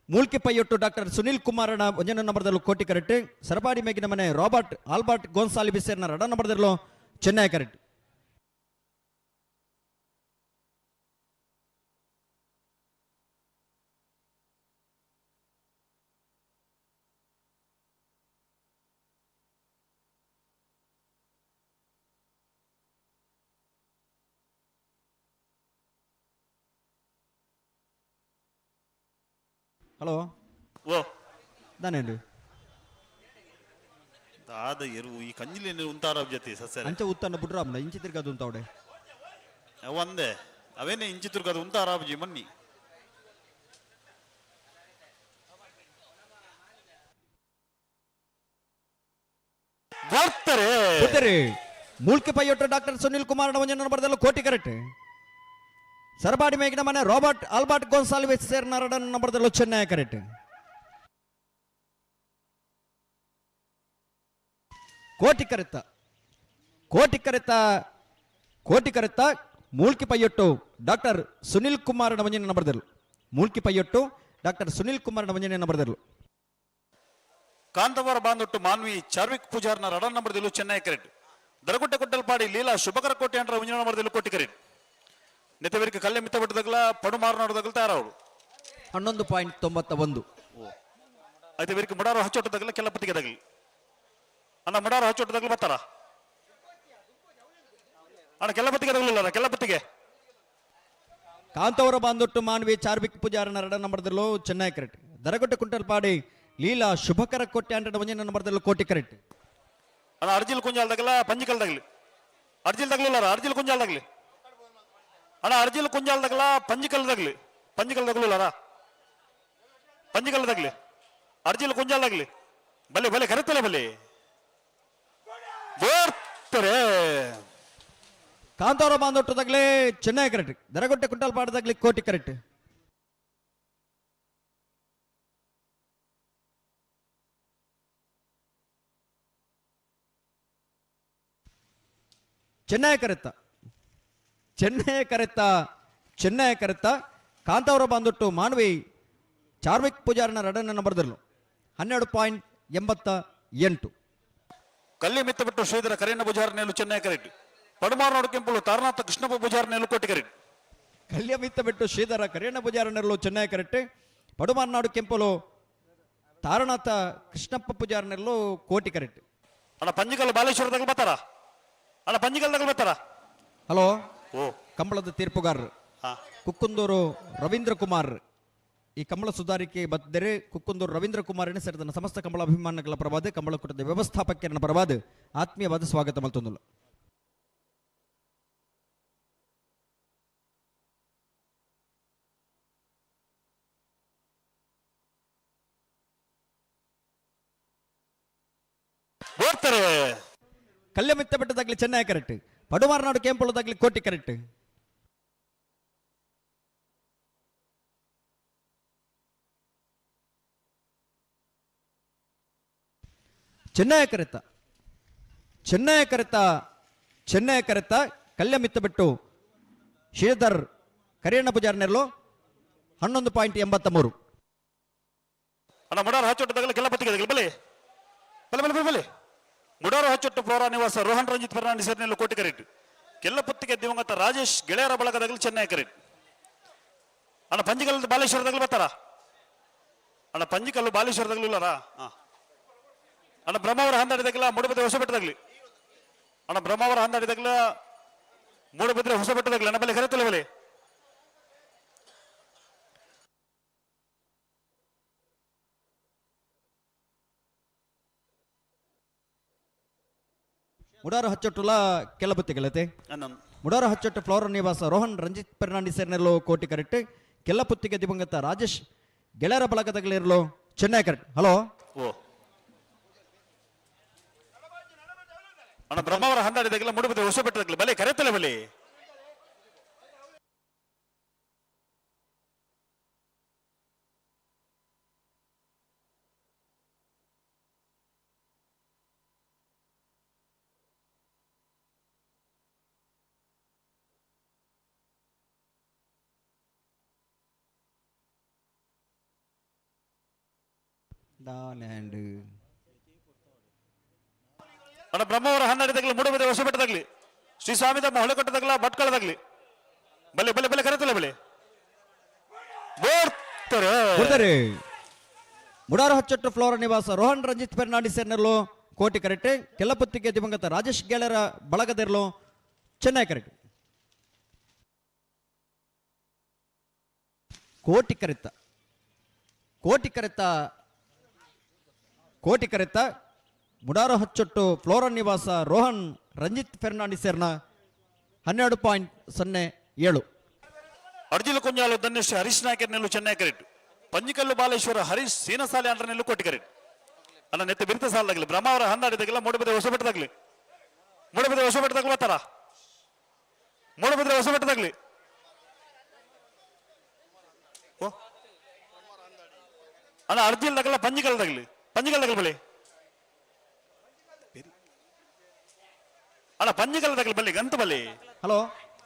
ಮೂಲ್ಕಿ ಪೈಯೊಟ್ಟು ಡಾಕ್ಟರ್ ಸುನಿಲ್ ಕುಮಾರನ ಒಂಜನ ನಂಬರ್ದಲ್ಲೂ ಕೋಟಿ ಕರೆಕ್ಟ್. ಸರಪಾಡಿ ಮೇಗಿನ ಮನೆ ರಾಬರ್ಟ್ ಆಲ್ಬರ್ಟ್ ಗೋನ್ಸಾಲಿಬಿಸೇರ್ನ ರಡ ನಂಬರ್ದಲ್ಲೂ ಚೆನ್ನೈ ಕರೆಕ್ಟ್. ಹಲೋ ಓ ದಾನೇನು ಆದ ಎರು ಈ ಕಂಜಿಲಿ ಉಂತಾರ ಜೊತೆ ಸಸ್ಯ ಅಂಚ ಉತ್ತನ್ನ ಬಿಡ್ರಾಮ್ನ ಇಂಚಿ ತಿರ್ಗದು ಉಂತಾವಡೆ ಒಂದೇ ಅವೇನೇ ಇಂಚಿ ತಿರ್ಗದು ಉಂತಾರಾಬಜಿ ಮನ್ನಿ ಬರ್ತಾರೆ ಮೂಲ್ಕಿ ಪೈಯೊಟ್ಟು ಡಾಕ್ಟರ್ ಸುನಿಲ್ ಕುಮಾರ್ ಒಂಜನ ನಂಬರ್ದಲ್ಲೂ ಕೋಟಿ ಕರೆಕ್ಟ್. ಸರಬಾಡಿ ಮೇಗಿನ ಮನೆ ರಾಬರ್ಟ್ ಆಲ್ಬರ್ಟ್ ಗೋನ್ಸಾಲ್ವಿಸ್ ಸೇರ್ನ ರಡ ನಂಬರ್ದಲ್ಲೂ ಚೆನ್ನೈ ಕರೆಕ್ಟ್. ಕೋಟಿ ಕರೆತ ಮೂಲ್ಕಿ ಪೈಯೊಟ್ಟು ಡಾಕ್ಟರ್ ಸುನಿಲ್ ಕುಮಾರ್ ಒಂಜನ ನಂಬರ್ದಲ್ಲೂ ಮೂಲ್ಕಿ ಪೈಯೊಟ್ಟು ಡಾಕ್ಟರ್ ಸುನಿಲ್ ಕುಮಾರ್ ಒಂಜನ ನಂಬರ್ದಲ್ಲೂ ಕಾಂತವರ ಬಾಂದೊಟ್ಟು ಮಾನ್ವಿ ಚಾರ್ವಿಕ್ ಪೂಜಾರ್ನ ರಡ ನಂಬರ್ದಲ್ಲೂ ಚೆನ್ನೈ ಕರೆಕ್ಟ್. ದರಗುಟ್ಟೆ ಕೊಟ್ಟಲ್ಪಾಡಿ ಲೀಲಾ ಶುಭಕರ ಕೋಟೆ ಅಂಡ್ರ ಒಂಜನ ನಂಬರ್ದಲ್ಲೂ ಕೋಟಿ ಕರೆಕ್ಟ್. ನೆತವರಿಗೆ ಕಲ್ಲೆ ಮಿತ್ತ ಬಿಟ್ಟದಾಗಲ ಪಡು ಮಾರನಾಡದಾಗಲ ತಯಾರವರು 11.91. అయితే వీరికి ముడారు హచ్చొట్టదగల కెల్లపత్తిಗೆ దగలి అన్న ముడారు హచ్చొట్టదగల బತ್ತಾರ ಅಣ್ಣ ಕೆಲ್ಲಪತ್ತಿಗೆ ತಗಲಿಲ್ಲ ಕೆಲ್ಲಪತ್ತಿಗೆ ಕಾಂತವರ ಬಾಂದೊಟ್ಟು ಮಾನ್ವಿ ಚಾರ್ವಿಕ್ ಪೂಜಾರನ ರಡ ನಂಬರ್ದಲ್ಲೂ ಚೆನ್ನೈ ಕರೆಕ್ಟ್. ದರಗುಟ್ಟೆ ಕುಂಟಲ್ಪಾಡಿ ಲೀಲಾ ಶುಭಕರ ಕೋಟೆ ಅಂಡ್ರ ಒಂಜನ ನಂಬರ್ದಲ್ಲೂ ಕೋಟಿ ಕರೆಕ್ಟ್. ಅಣ್ಣ ಅರ್ಜಿಲ್ ಕುಂಜಾಲ್ ತಗಲ ಪಂಜಿಕಲ್ ತಗಲಿ ಅರ್ಜಿಲ್ ತಗಲಿಲ್ಲ ಅರ್ಜಿಲ್ ಕುಂಜಾಲ್ ತಗಲಿ ಅಣ್ಣ ಅರ್ಜಿಲ್ ಕುಂಜಾಲ್ ತಗಲ ಪಂಜಿಕಲ್ ತಗಲಿ ಪಂಜಿಕಲ್ ತಗಲಿಲ್ಲ ಪಂಜಿಕಲ್ ತಗಲಿ ಅರ್ಜಿಲ್ ಕುಂಜಾಲ್ ತಗಲಿ ಬಲೆ ಬಲೆ ಕರೆತಲೆ ಬಲೆ ಬರ್ತಾರೆ. ಕಾಂತವರ ಬಾಂದೊಟ್ಟದಾಗಲೇ ಚೆನ್ನೈ ಕರೆಕ್ಟ್. ದರಗುಟ್ಟೆ ಕುಂಟಲ್ಪಾಡದಾಗಲಿ ಕೋಟಿ ಕರೆಕ್ಟ್. ಚೆನ್ನೈ ಕರೆತ್ತ ಕಾಂತವರ ಬಾಂದೊಟ್ಟು ಮಾನ್ವಿ ಚಾರ್ವಿಕ್ ಪೂಜಾರನ ರಡನ ನಂಬರ್ದಲ್ಲೂ 12.88. ಕಲ್ಲಿ ಮಿತ್ತ ಬಿಟ್ಟು ಶ್ರೀಧರ ಕರೆಯಣ್ಣ ಪೂಜಾರನೆಯಲು ಚೆನ್ನೈ ಕರೆಕ್ಟ್. ಪಡುಮಾರನಾಡು ಕೆಂಪುಲು ತಾರನಾಥ ಕೃಷ್ಣಪ್ಪ ಪೂಜಾರನೆಯಲು ಕೋಟಿ ಕರೆಕ್ಟ್. ಕಲ್ಯ ಮಿತ್ತ ಬಿಟ್ಟು ಶ್ರೀಧರ ಕರೆಯಣ್ಣ ಪೂಜಾರನೆರಲು ಚೆನ್ನೈ ಕರೆಕ್ಟ್. ಪಡುಮಾರನಾಡು ಕೆಂಪುಲು ತಾರನಾಥ ಕೃಷ್ಣಪ್ಪ ಪೂಜಾರನೆರಲು ಕೋಟಿ ಕರೆಕ್ಟ್. ಅಣ್ಣ ಪಂಜಿಕಲ್ ಬಾಲೇಶ್ವರದಾಗ ಬರ್ತಾರ ಅಣ್ಣ ಪಂಜಿಕಲ್ದಾಗ ಬರ್ತಾರ. ಹಲೋ ಓ ಕಂಬಳದ ತೀರ್ಪುಗಾರರು ಕುಕ್ಕುಂದೂರು ರವೀಂದ್ರ ಕುಮಾರ್ ಈ ಕಂಬಳ ಸುಧಾರಿಕೆ ಬದ್ದರೆ ಕುಕ್ಕುಂದೂರು ರವೀಂದ್ರ ಕುಮಾರನೇ ಸೇರಿದ ಸಮಸ್ತ ಕಂಬಳ ಅಭಿಮಾನಿಗಳ ಪರವಾದ ಕಂಬಳ ಕೂಟದ ವ್ಯವಸ್ಥಾಪಕರ ಪರವಾದ ಆತ್ಮೀಯವಾದ ಸ್ವಾಗತ ಮಲ್ತೊಂದುಲ್ಲ. ಕಲ್ಯ ಮಿತ್ತ ಬೆಟ್ಟದಾಗ್ಲಿ ಚೆನ್ನೈ ಕರೆಕ್ಟ್. ಪಡುಮಾರನಾಡು ಕೆಂಪುಳದಾಗ್ಲಿ ಕೋಟಿ ಕರೆಕ್ಟ್. ಚೆನ್ನೈ ಕರೆತ ಕಲ್ಯ ಮಿತ್ತ ಬಿಟ್ಟು ಶ್ರೀಧರ್ ಕರಿಯಣ್ಣ ಪೂಜಾರನೆರಲು 11.83. ಅಣ್ಣ ಮುಡಾರು ಹಚ್ಚೊಟ್ಟದಾಗಲ ಕೆಲ್ಲಪತ್ತಿಗೆ ಬಲೆ ಬಲೆ ಬಲೆ ಬಲೆ ಮುಡಾರು ಹಚ್ಚೊಟ್ಟು ಫ್ಲೋರಾ ನಿವಾಸ ರೋಹನ್ ರಂಜಿತ್ ಫೆರ್ನಾಂಡಿಸ್ ಸೇರಿನೆಲ್ಲ ಕೋಟಿ ಕರೆಕ್ಟ್. ಕೆಲ್ಲಪತ್ತಿಗೆ ದಿವಂಗತ ರಾಜೇಶ್ ಗೆಳೆಯರ ಬಳಗದಾಗಲಿ ಚೆನ್ನೈ ಕರೆಕ್ಟ್. ಅಣ್ಣ ಪಂಜಿಕಲ್ ಬಾಲೇಶ್ವರದಾಗಲಿ ಬರ್ತಾರ ಅಣ್ಣ ಪಂಜಿಕಲ್ಲು ಬಾಲೇಶ್ವರದಾಗಲೂ ಇಲ್ಲಾರ. ಅಣ್ಣ ಬ್ರಹ್ಮಾವರ ಹಂದಾಡಿದಾಗಲ ಮೂಡಬಿದ್ರೆ ಹೊಸಬೆಟ್ಟದಾಗಲಿ ಅಣ್ಣ ಬ್ರಹ್ಮಾವರ ಹಂದಾಡಿದಾಗಲ ಮೂಡಬಿದ್ರೆ ಹೊಸಬೆಟ್ಟದಾಗಲಿ ಅಣ್ಣ ಬಲೆ ಕರೆತಲ್ಲ ಬಲೆ ಮುಡಾರು ಹಚ್ಚೊಟ್ಟುಲ ಕೆಲ್ಲಪುತ್ತಿಗಳತೆ ಮುಡಾರು ಹಚ್ಚೊಟ್ಟು ಫ್ಲೋರ್ ನಿವಾಸ ರೋಹನ್ ರಂಜಿತ್ ಫೆರ್ನಾಂಡಿಸ್ ಸೇರಿನೆರಲು ಕೋಟಿ ಕರೆಕ್ಟ್. ಕೆಲ್ಲಪುತ್ತಿಗೆ ದಿವಂಗತ ರಾಜೇಶ್ ಗೆಳೆಯರ ಬಳಗದಾಗಲಿರಲು ಚೆನ್ನೈ ಕರೆಕ್ಟ್. ಹಲೋ ಓ ಅಣ್ಣ ಬ್ರಹ್ಮಾವರ ಹಂದಾಡಿದಾಗಲ ಮೂಡಬಿದ್ರೆ ಹೊಸಬೆಟ್ಟದಾಗಲಿ ಬಲೆ ಕರೆತಲ್ಲ ಬಲೆ ಲ್ಯಾಂಡ್ ಅಣ್ಣ ಬ್ರಹ್ಮವರ 12 ತಗಲಿ ಮೂಡಬಿದ್ರೆ ಹೊಸಬೆಟ್ಟ ತಗಲಿ ಶ್ರೀ ಸ್ವಾಮಿ ತಮ್ಮ ಹೊಳೆಕೊಟ್ಟ ತಗಲ ಭಟ್ಕಳ ತಗಲಿ ಬಲೆ ಬಲೆ ಬಲೆ ಕರೆತಲ್ಲ ಬಲೆ ಬರ್ತಾರೆ ಮುಡಾರ ಹಚ್ಚಟ್ಟು ಫ್ಲೋರ ನಿವಾಸ ರೋಹನ್ ರಂಜಿತ್ ಫೆರ್ನಾಂಡಿಸ್ ಎನ್ನರ್ಲು ಕೋಟಿ ಕರೆಕ್ಟ್ ಕೆಲ್ಲಪುತ್ತಿಗೆ ದಿವಂಗತ ರಾಜೇಶ್ ಗೆಳರ ಬಳಗದಿರ್ಲು ಚೆನ್ನೈ ಕರೆಕ್ಟ್ ಕೋಟಿ ಕರೆತ ಮುಡಾರ ಹಚ್ಚೊಟ್ಟು ಫ್ಲೋರ ನಿವಾಸ ರೋಹನ್ ರಂಜಿತ್ ಫೆರ್ನಾಂಡಿಸರ್ನ 12.07 ಅರ್ಜಿಲು ಕುಂಜಾಲು ಧನ್ಯಶ್ರೀ ಹರೀಶ್ ನಾಯಕರ್ ನೆಲ್ಲು ಚೆನ್ನೈ ಕರೆಕ್ಟ್ ಪಂಜಿಕಲ್ಲು ಬಾಲೇಶ್ವರ ಹರೀಶ್ ಸೀನಸಾಲೆ ಅಂಡ್ರ ನೆಲ್ಲು ಕೋಟಿ ಕರೆಕ್ಟ್ ಅನ್ನ ನೆತ್ತ ಬಿರ್ತ ಸಾಲದಾಗಲಿ ಬ್ರಹ್ಮಾವರ 12 ಮೂಡಬಿದ್ರೆ ಹೊಸಬೆಟ್ಟದಾಗಲಿ ಮೂಡಬಿದ್ರೆ ಹೊಸಬೆಟ್ಟದಾಗಲಿ ಬರ್ತಾರ ಮೂಡಬಿದ್ರೆ ಹೊಸಬೆಟ್ಟದಾಗಲಿ ಅಣ್ಣ ಅರ್ಜಿಲ್ದಾಗಲ್ಲ ಪಂಜಿಕಲ್ದಾಗಲಿ ಬಲಿ ಅಣ್ಣ ಪಂಜಿಕಲ್ದಾಗಲಿ ಬಲ್ಲಿ ಗಂತ ಬಲ್ಲಿ ಹಲೋ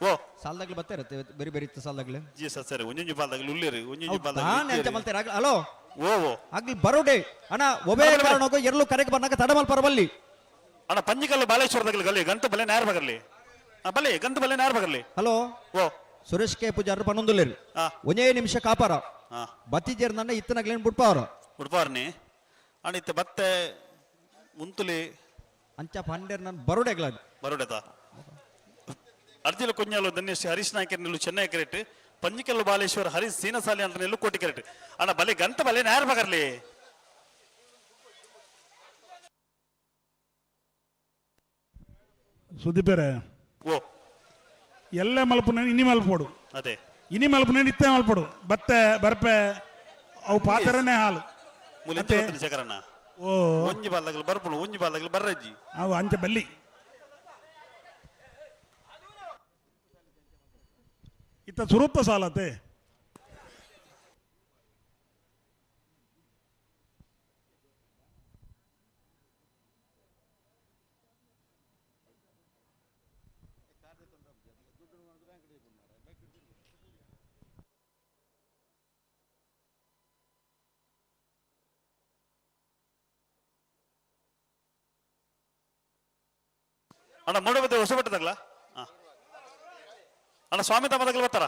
ಓ ಸಾಲದಾಗ್ಲಿ ಬರ್ತಾ ಇರುತ್ತೆ ಬೇರೆ ಬೇರೆ ಇತ್ತು ಸಾಲದಾಗ್ಲಿ ಜಿ ಸರ್ ಒಂಜೊಂಜಿ ಪಾಲ್ದಾಗಲಿ ಉಳ್ಳಿರಿ ಒಂಜೊಂಜಿ ಪಾಲ್ದಾಗಲಿ ಹಲೋ ಓ ಓ ಆಗ್ಲಿ ಬರೋಡೆ ಅಣ್ಣ ಒಬೇ ಕಾರಣಕ್ಕೂ ಎರಲು ಕರೆಗೆ ಬಂದಾಗ ತಡಮಲ್ ಪರಬಲ್ಲಿ ಅಣ್ಣ ಪಂಜಿಕಲ್ಲು ಬಾಲೇಶ್ವರದಾಗಲಿ ಗಲ್ಲಿ ಗಂತ ಬಲೆ ನೇರ ಬಗರ್ಲಿ ಬಲ್ಲಿ ಗಂತ ಬಲೆ ನೇರ ಬಗರ್ಲಿ ಹಲೋ ಓ ಸುರೇಶ್ ಕೆ ಪೂಜಾರ ಪನ್ನೊಂದುಲ್ಲೇರು ಒಂದೇ ನಿಮಿಷ ಕಾಪಾರ ಬತ್ತಿಜೇರ್ ನನ್ನ ಇತ್ತನಾಗ್ಲೇನು ಬಿಡ್ಪಾವ್ರ ಉಡ್ಪಾರ್ನಿ ಅಣ್ಣ ಇತ್ತ ಬತ್ತೆ ಮುಂತುಲಿ ಅಂಚ ಪಂಡೇರ್ ನಾನು ಬರೋಡೆಗ್ಲ ಬರೋಡೆತ ಅರ್ಜಿಲು ಕುಂಜಾಲು ಧನ್ಯಶ್ರೀ ಹರೀಶ್ ನಾಯಕರ್ ನೆಲ್ಲು ಚೆನ್ನೈ ಕರೆಕ್ಟ್ ಪಂಜಿಕಲ್ಲು ಬಾಲೇಶ್ವರ ಹರೀಶ್ ಸೀನಸಾಲಿ ಅಂತ ನೆಲ್ಲು ಕೋಟಿ ಕರೆಕ್ಟ್ ಅಣ್ಣ ಬಲೆ ಗಂತ ಬಲೆ ನೇರ ಬಗರ್ಲಿ ಸುದೀಪೇರೆ ಓ ಎಲ್ಲ ಮಲ್ಪುನ ಇನಿ ಮಲ್ಪೋಡು ಅದೇ ಇನಿ ಮಲ್ಪುನ ಇತ್ತೆ ಮಲ್ಪೋಡು ಬತ್ತೆ ಬರ್ಪೆ ಅವು ಪಾತ್ರನೇ ಹಾಲು ಮುಲಿಂತೆ ಚಕರಣ್ಣ ಓ ಒಂಜಿ ಬಾಲ್ದಾಗಲಿ ಬರ್ಪುಳು ಒಂಜಿ ಬಾಲ್ದಾಗಲಿ ಬರ್ರಜ್ಜಿ ಅವು ಅಂಚ ಬಲ್ಲಿ ಇತ್ತ ಸುರುತ್ತ ಸಾಲತೆ ಅಣ್ಣ ಮೂಡಬಿದ್ರೆ ಹೊಸಬೆಟ್ಟದಾಗಲ ಅಣ್ಣ ಸ್ವಾಮಿ ತಮ್ಮದಾಗಲಿ ಬರ್ತಾರ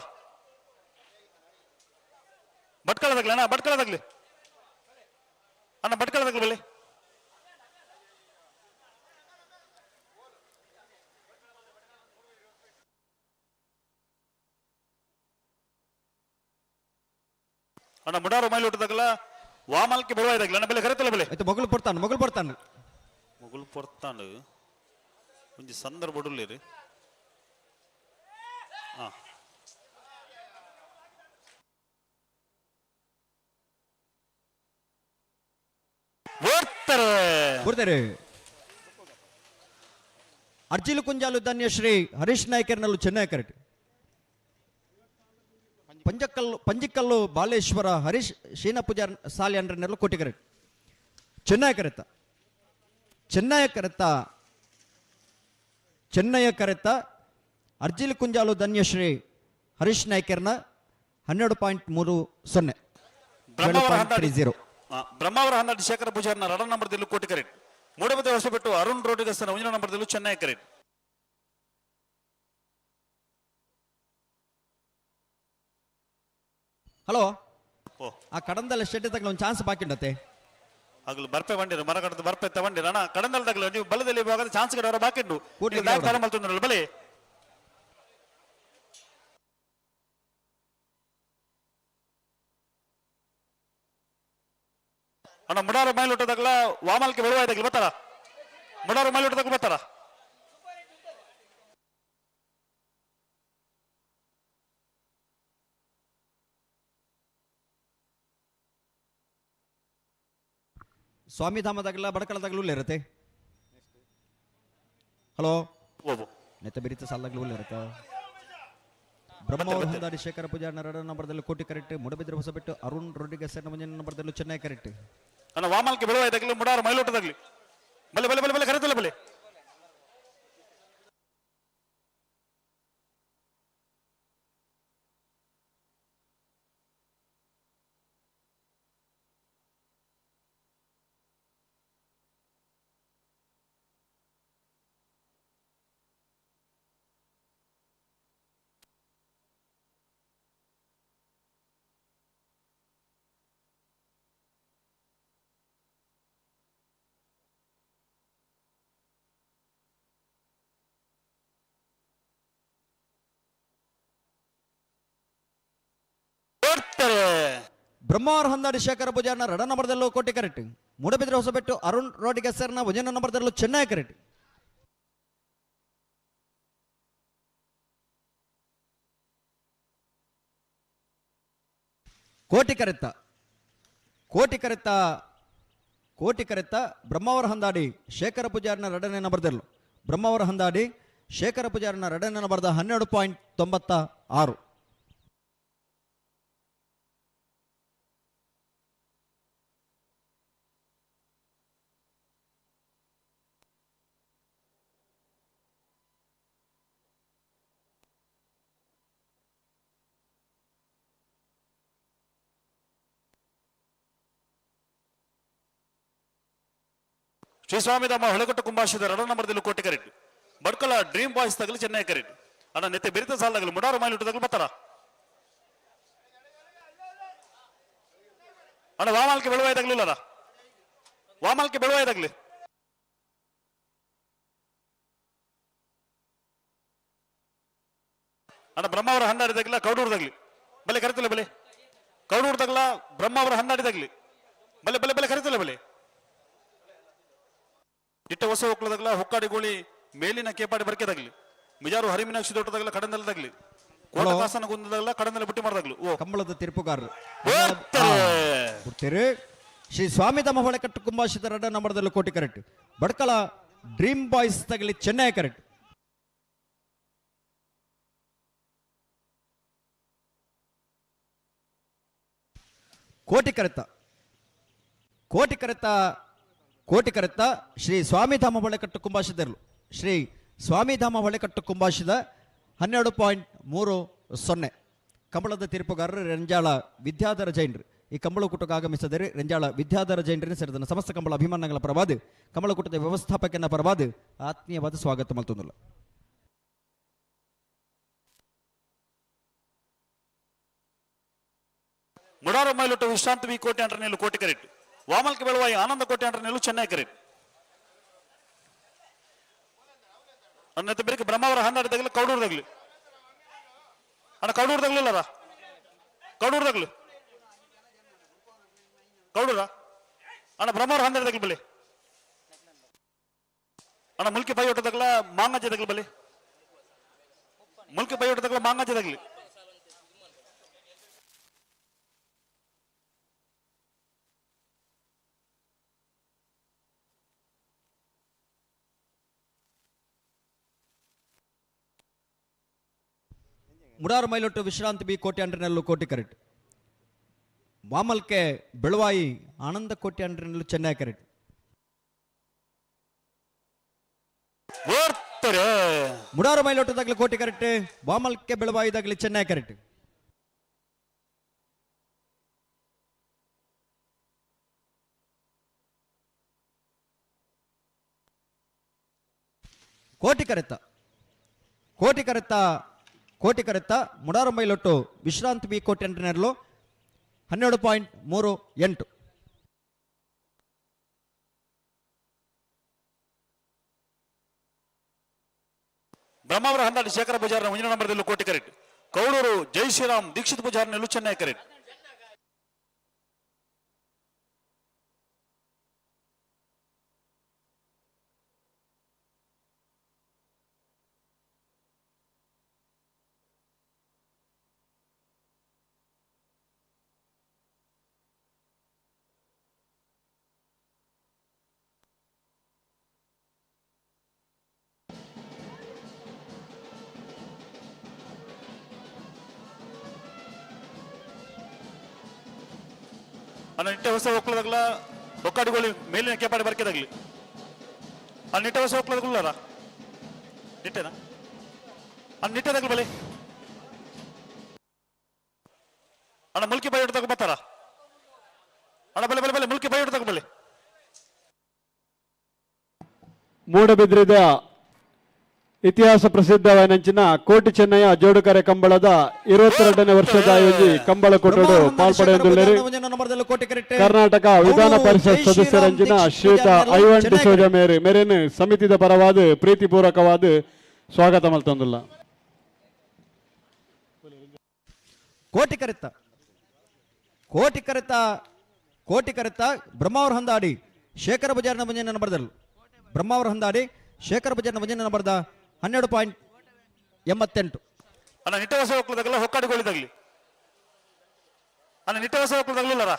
ಭಟ್ಕಳದಾಗ್ಲಿ ಅಣ್ಣ ಭಟ್ಕಳದಾಗ್ಲಿ ಅಣ್ಣ ಭಟ್ಕಳದಾಗ್ಲಿ ಬಲ್ಲಿ ಅಣ್ಣ ಮುಡಾರು ಮೈಲ್ ಹುಟ್ಟದಾಗಲ ವಾಮಲ್ಕೆ ಬರುವಾಯ್ದಾಗ್ಲಿ ಅಣ್ಣ ಬೆಲೆ ಕರೆತಲ್ಲ ಬೆಲೆ ಮೊಗಲು ಪಡ್ತಾನೆ ಮುಗುಲ್ ಪೊರ್ತಾಂಡು ಒಂಜಿ ಸಂದರ್ಭ ಉಡುಲ್ಲೇರಿ ಬರ್ತಾರೆ ಅರ್ಜಿಲು ಕುಂಜಾಲು ಧನ್ಯಶ್ರೀ ಹರೀಶ್ ನಾಯಕರ್ನಲ್ಲು ಚೆನ್ನೈ ಕರೆಕ್ಟ್ ಪಂಜಿಕಲ್ಲು ಬಾಲೇಶ್ವರ ಹರೀಶ್ ಶೀನ ಪೂಜಾರ್ ಸಾಲಿ ಅಂಡ್ರನೆಲ್ಲ ಕೋಟಿ ಕರೆಕ್ಟ್ ಚೆನ್ನೈ ಕರೆತ ಅರ್ಜಿಲು ಕುಂಜಾಲು ಧನ್ಯಶ್ರೀ ಹರೀಶ್ ನಾಯ್ಕರ್ನ 12.30 ಬ್ರಹ್ಮಾವರ 12 ಶೇಖರ ಪೂಜಾರ್ನ 2 ನಂಬರ್ದಲ್ಲೂ ಕೋಟಿ ಕರೆಕ್ಟ್ ಮೂಡಬಿದ್ರೆ ಹೊಸಬೆಟ್ಟು ಅರುಣ್ ರೋಡ್ರಿಗಸ್ 1 ನಂಬರ್ದಲ್ಲೂ ಚೆನ್ನೈ ಕರೆಕ್ಟ್ ಹಲೋ ಆ ಕಡಂದಲ್ಲ ಶೆಡ್ ತಗಲ ಒಂದು ಚಾನ್ಸ್ ಬಾಕಿ ಉಂಡತೆ ಆಗ್ಲು ಬರ್ಪೆ ಬಂದಿರು ಮರ ಕಡದ ಬರ್ಪೆ ತಗೊಂಡಿರ ಅಣ್ಣ ಕಡಂದಲ್ ತಗಲ ನೀವು ಬಲದಲ್ಲಿ ಹೋಗದ ಚಾನ್ಸ್ ಕಡೆ ಅವರ ಬಾಕಿ ಉಂಟು ಬಲೆ ಅಣ್ಣ ಮುಡಾರು ಮೈಲ್ ಹುಟ್ಟದಾಗಲ ವಾಮಲ್ಕೆ ಬೆಳುವಾಯ್ದಾಗಲಿ ಬರ್ತಾರ ಮುಡಾರು ಮೈಲ್ ಹುಟ್ಟದಾಗಲು ಬರ್ತಾರ ಸ್ವಾಮಿಧಾಮದಾಗಲ್ಲ ಬಡಕಳದಾಗಲೂ ಇರುತ್ತೆ ಹಲೋ ನೆತ್ತ ಬಿರಿತ ಸಾಲದಾಗಲೂ ಇರುತ್ತೆ ಬ್ರಹ್ಮವರ ಶೇಖರ ಪೂಜಾರ್ 2 ನಂಬರ್ದಲ್ಲಿ ಕೋಟಿ ಕರೆಕ್ಟ್ ಮೂಡಬಿದ್ರೆ ಹೊಸಬೆಟ್ಟು ಅರುಣ್ ರೋಡ್ರಿಗಸ್ 1 ನಂಬರ್ದಲ್ಲೂ ಚೆನ್ನೈ ಕರೆಕ್ಟ್ ಅಣ್ಣ ವಾಮಲ್ಕೆ ಬೆಳುವಾಯ್ದಾಗಲಿ ಮುಡಾರು ಮೈಲ್ ಹುಟ್ಟದಾಗಲಿ ಬಲೆ ಬಲೆ ಬಲೆ ಬಲೆ ಕರೆತಲ್ಲ ಬಲೆ ಬ್ರಹ್ಮಾವರ ಹಂದಾಡಿ ಶೇಖರ ಪೂಜಾರನ ರಡ ನಂಬರ್ದಲ್ಲೂ ಕೋಟಿ ಕರೆಕ್ಟ್. ಮೂಡಬಿದ್ರೆ ಹೊಸಬೆಟ್ಟು ಅರುಣ್ ರೋಡಿಗೆ ಸರ್ನ ಭುಜನ ನಂಬರ್ದಲ್ಲೂ ಚೆನ್ನೈ ಕರೆಕ್ಟ್. ಕೋಟಿ ಕರೆತ್ತ ಬ್ರಹ್ಮಾವರ ಹಂದಾಡಿ ಶೇಖರ ಪೂಜಾರನ ರಡನೆ ನಂಬರ್ದಲ್ಲೂ ಬ್ರಹ್ಮಾವರ ಹಂದಾಡಿ ಶೇಖರ ಪೂಜಾರನ ರಡನೆ ನಂಬರ್ದ 12.96. ಶ್ರೀ ಸ್ವಾಮಿ ಧಾಮ ಹೊಳೆಕೊಟ್ಟ ಕುಂಭಾಶದ ರಡ ನಂಬರ್ದಲ್ಲಿ ಕೋಟಿ ಕರೆಕ್ಟ್. ಬಡ್ಕಲ ಡ್ರೀಮ್ ಬಾಯ್ಸ್ ತಗಲಿ ಚೆನ್ನೈ ಕರೆಕ್ಟ್. ಅಣ್ಣ ನೆತ್ತೆ ಬೆರಿತ ಸಾಲಾಗಲಿ ಮುಡಾರು ಮೈಲ್ ಹುಟ್ಟದಾಗಲಿ ಬರ್ತಾರ ಅಣ್ಣ ವಾಮಾಲ್ಕೆ ಬೆಳವಾಯ್ದಾಗ್ಲಿಲ್ಲ ವಾಮಾಲ್ಕೆ ಬೆಳವಾಯ್ದಾಗ್ಲಿ ಅಣ್ಣ ಬ್ರಹ್ಮಾವರ ಹನ್ನಾಡಿದಾಗಿಲ್ಲ ಕೌಡೂರ್ದಾಗ್ಲಿ ಬಲೆ ಕರಿತಿಲ್ಲ ಬಲೆ ಕೌಡೂರ್ದಾಗ್ಲ ಬ್ರಹ್ಮಾವರ ಹನ್ನಾಡಿದಾಗ್ಲಿ ಬಲೆ ಬಲೆ ಬಲೆ ಕರಿತಿಲ್ಲ ಬಲೆ ಇಟ್ಟ ಹೊಸ ಹೋಗ್ಲದಾಗ್ಲ ಹೊಕ್ಕಾಡಿಗೋಳಿ ಮೇಲಿನ ಕೇಪಾಡಿ ಬರ್ಕೆದಾಗ್ಲಿ ಮಿಜಾರು ಹರಿಮೀನಾಕ್ಷಿ ದೊಡ್ಡದಾಗ್ಲ ಕಡನಲ್ದಾಗ್ಲಿ ಕೋಟ ಕಾಸನ ಗುಂದದಾಗ್ಲ ಕಡನಲ್ಲಿ ಬುಟ್ಟಿ ಮಾಡಿದಾಗ್ಲಿ ಕಂಬಳದ ತೀರ್ಪುಗಾರರು ಶ್ರೀ ಸ್ವಾಮಿ ಧಾಮ ಹೊಳೆಕಟ್ಟು ಕುಂಭಾಶಿದ ರಡ ನಂಬರ್ದಲ್ಲೂ ಕೋಟಿ ಕರೆಕ್ಟ್. ಬಡ್ಕಳ ಡ್ರೀಮ್ ಬಾಯ್ಸ್ ತಗಲಿ ಚೆನ್ನೈ ಕರೆಕ್ಟ್. ಕೋಟಿ ಕರೆತ್ತ ಶ್ರೀ ಸ್ವಾಮಿಧಾಮ ಹೊಳೆಕಟ್ಟು ಕುಂಭಾಶಿದರು ಶ್ರೀ ಸ್ವಾಮಿಧಾಮ ಹೊಳೆಕಟ್ಟು ಕುಂಭಾಶಿದ 12.30. ಕಂಬಳದ ತೀರ್ಪುಗಾರರು ರೆಂಜಾಳ ವಿದ್ಯಾಧರ ಜೈನರು. ಈ ಕಂಬಳ ಕೂಟಕ್ಕೆ ಆಗಮಿಸಿದರೆ ರೆಂಜಾಳ ವಿದ್ಯಾಧರ ಜೈನರನ್ನು ಸೇರಿದ ಸಮಸ್ತ ಕಂಬಳ ಅಭಿಮಾನಗಳ ಪರವಾದ ಕಂಬಳ ಕೂಟದ ವ್ಯವಸ್ಥಾಪಕನ ಪರವಾದ ಆತ್ಮೀಯವಾದ ಸ್ವಾಗತ ಮಲ್ತೊಂದಿಲ್ಲ. ಮುಡಾರು ಮೈಲೊಟ್ಟು ವಿಶ್ರಾಂತಿ ವಿ ಕೋಟೆ ಅಂಡ್ರ ನೆಲ್ಲು ಕೋಟಿ ಕರೆಕ್ಟ್. ವಾಮಲ್ಕೆ ಬೆಳವಾಯಿ ಆನಂದ ಕೋಟೆ ಅಂಡ್ರ ನೆಲ್ಲು ಚೆನ್ನೈ ಕರೆಕ್ಟ್. ಅನ್ನತ್ತೆ ಬೆರಕೆ ಬ್ರಹ್ಮಾವರ ಹನ್ನಾಡಿದಾಗಲಿ ಕೌಡೂರ್ದಾಗ್ಲಿ ಅಣ್ಣ ಕೌಡೂರ್ದಾಗ್ಲಿಲ್ಲರ ಕೌಡೂರ್ದಾಗ್ಲಿ ಕೌಡೂರ ಅಣ್ಣ ಬ್ರಹ್ಮಾವರ ಹನ್ನಾಡಿದಾಗ್ಲಿ ಬಲೆ ಅಣ್ಣ ಮುಲ್ಕಿ ಪೈ ಹೊಟ್ಟದಾಗ್ಲ ಮಾಂಗಜ್ಜದಾಗ್ಲಿ ಬಲೆ ಮುಲ್ಕಿ ಪೈ ಹೊಟ್ಟದಾಗ್ಲ ಮಾಂಗಜ್ಜದಾಗ್ಲಿ ಮುಡಾರು ಮೈಲೊಟ್ಟು ವಿಶ್ರಾಂತಿ ಬಿ ಕೋಟೆ ಅಂಡ್ರನೆಲ್ಲೂ ಕೋಟಿ ಕರೆಕ್ಟ್. ವಾಮಲ್ಕೆ ಬೆಳವಾಯಿ ಆನಂದ ಕೋಟೆ ಅಂಡ್ರನೆಲ್ಲೂ ಚೆನ್ನೈ ಕರೆಕ್ಟ್. ಮುಡಾರು ಮೈಲೊಟ್ಟದಾಗ್ಲಿ ಕೋಟಿ ಕರೆಕ್ಟ್. ವಾಮಲ್ಕೆ ಬೆಳವಾಯಿದಾಗ್ಲಿ ಚೆನ್ನೈ ಕರೆಕ್ಟ್. ಕೋಟಿ ಕರೆತ್ತ ಮುಡಾರು ಮೈಲೊಟ್ಟು ವಿಶ್ರಾಂತಿ ಬಿ ಕೋಟೆ ಅಂಡ್ರನೆಲ್ಲೂ 12.38. ಬ್ರಹ್ಮಾವರ ಹನ್ನಾಡಿ ಶೇಖರ ಪೂಜಾರನ ಮುಂದಿನ ನಂಬರ್ದಲ್ಲೂ ಕೋಟಿ ಕರೆಕ್ಟ್. ಕೌಡೂರು ಜೈ ಶ್ರೀರಾಮ್ ದೀಕ್ಷಿತ್ ಪೂಜಾರನೆಲ್ಲೂ ಚೆನ್ನೈ ಕರೆಕ್ಟ್. ನಿಟ್ಟೆ ಹೊಸ ಹೋಗ್ಲದಾಗ್ಲ ಒಕ್ಕಾಡಿಗೋಳಿ ಮೇಲಿನ ಕೇಪಾಡಿ ಬರ್ಕೆದಾಗ್ಲಿ ನಿಟ್ಟೆ ಹೊಸ ಹೋಗ್ಲದಾಗ್ಲಾರ ನಿಟ್ಟೆನಾ ನಿಟ್ಟೆದಾಗ್ಲಿ ಬಲೆ ಅಣ್ಣ ಮುಲ್ಕಿ ಬೈ ಹೊಡ್ದಾಗ ಬರ್ತಾರ ಅಣ್ಣ ಬಲೆ ಬಲೆ ಬಲೆ ಮುಲ್ಕಿ ಬೈ ಹೊಡ್ದಾಗ ಬಲೆ ಮೂಡಬಿದ್ರಿದ ಇತಿಹಾಸ ಪ್ರಸಿದ್ಧವಾದಂಚಿನ ಕೋಟಿ ಚೆನ್ನಯ್ಯ ಜೋಡುಕರೆ ಕಂಬಳದ 22ನೇ ವರ್ಷದ ಆಯೋಜಿ ಕಂಬಳ ಕೊಟ್ಟೋಡು ಪಾಲ್ಪಡೆಯುತ್ತಿದ್ದಾರೆ. ಕರ್ನಾಟಕ ವಿಧಾನ ಪರಿಷತ್ ಸದಸ್ಯರಂಚಿನ ಶ್ರೀಯುತ ಐವನ್ ಡಿಸೋಜ ಮೇರೇನು ಸಮಿತಿದ ಪರವಾದ ಪ್ರೀತಿಪೂರ್ವಕವಾದ ಸ್ವಾಗತ ಮಲ್ತೊಂದುಲ್ಲ. ಕೋಟಿ ಕರೆತ ಬ್ರಹ್ಮಾವರ ಹಂದಾಡಿ ಶೇಖರ ಬಜಾರ್ನ ಮುಂಜಾನೆ ನಂಬರ್ದಲ್ಲಿ ಬ್ರಹ್ಮಾವರ ಹಂದಾಡಿ ಶೇಖರ ಬಜಾರ್ನ ಮುಂಜಾನೆ ನಂಬರ್ದ 12.88. ಅಣ್ಣ ನಿಟ್ಟವಾಸ ಹೋಗ್ಲದಾಗಲ್ಲ ಹೊಕ್ಕಾಡಿಗಳಿದಾಗ್ಲಿ ಅಣ್ಣ ನಿಟ್ಟವಾಸ ಹೋಗ್ಲದಾಗ್ಲಿಲ್ಲರ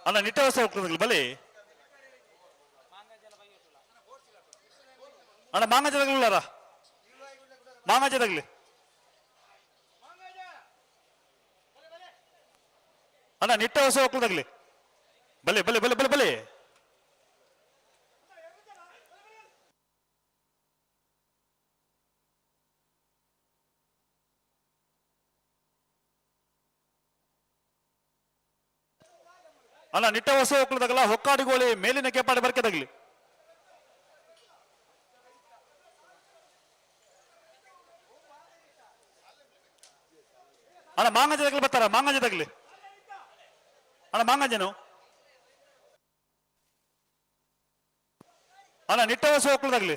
ಅಣ್ಣ ನಿಟ್ಟವಾಸ ಹೋಗ್ಲದಾಗ್ಲಿ ಬಲೆ ಅಣ್ಣ ಮಾಂಗಜದಾಗ್ಲಿಲ್ಲರ ಮಾಂಗಜದಾಗ್ಲಿ ಅಣ್ಣ ನಿಟ್ಟವಾಸ ಹೋಗ್ಲದಾಗ್ಲಿ ಬಲೆ ಬಲೆ ಬಲೆ ಬಲೆ ಬಲೆ ಅಲ್ಲ ನಿಟ್ಟವಾಸ ಹೋಗ್ಲದಾಗಲ್ಲ ಹೊಕ್ಕಾಡಿಗೋಳಿ ಮೇಲಿನ ಕೆಪಾಡಿ ಬರ್ಕೆದಾಗ್ಲಿ ಅಣ್ಣ ಮಾಂಗಜದಾಗ್ಲಿ ಬರ್ತಾರ ಮಾಂಗಜದಾಗ್ಲಿ ಅಣ್ಣ ಮಾಂಗಂಜನು ಅಣ್ಣ ನಿಟ್ಟವಾಸ ಹೋಗ್ಲದಾಗ್ಲಿ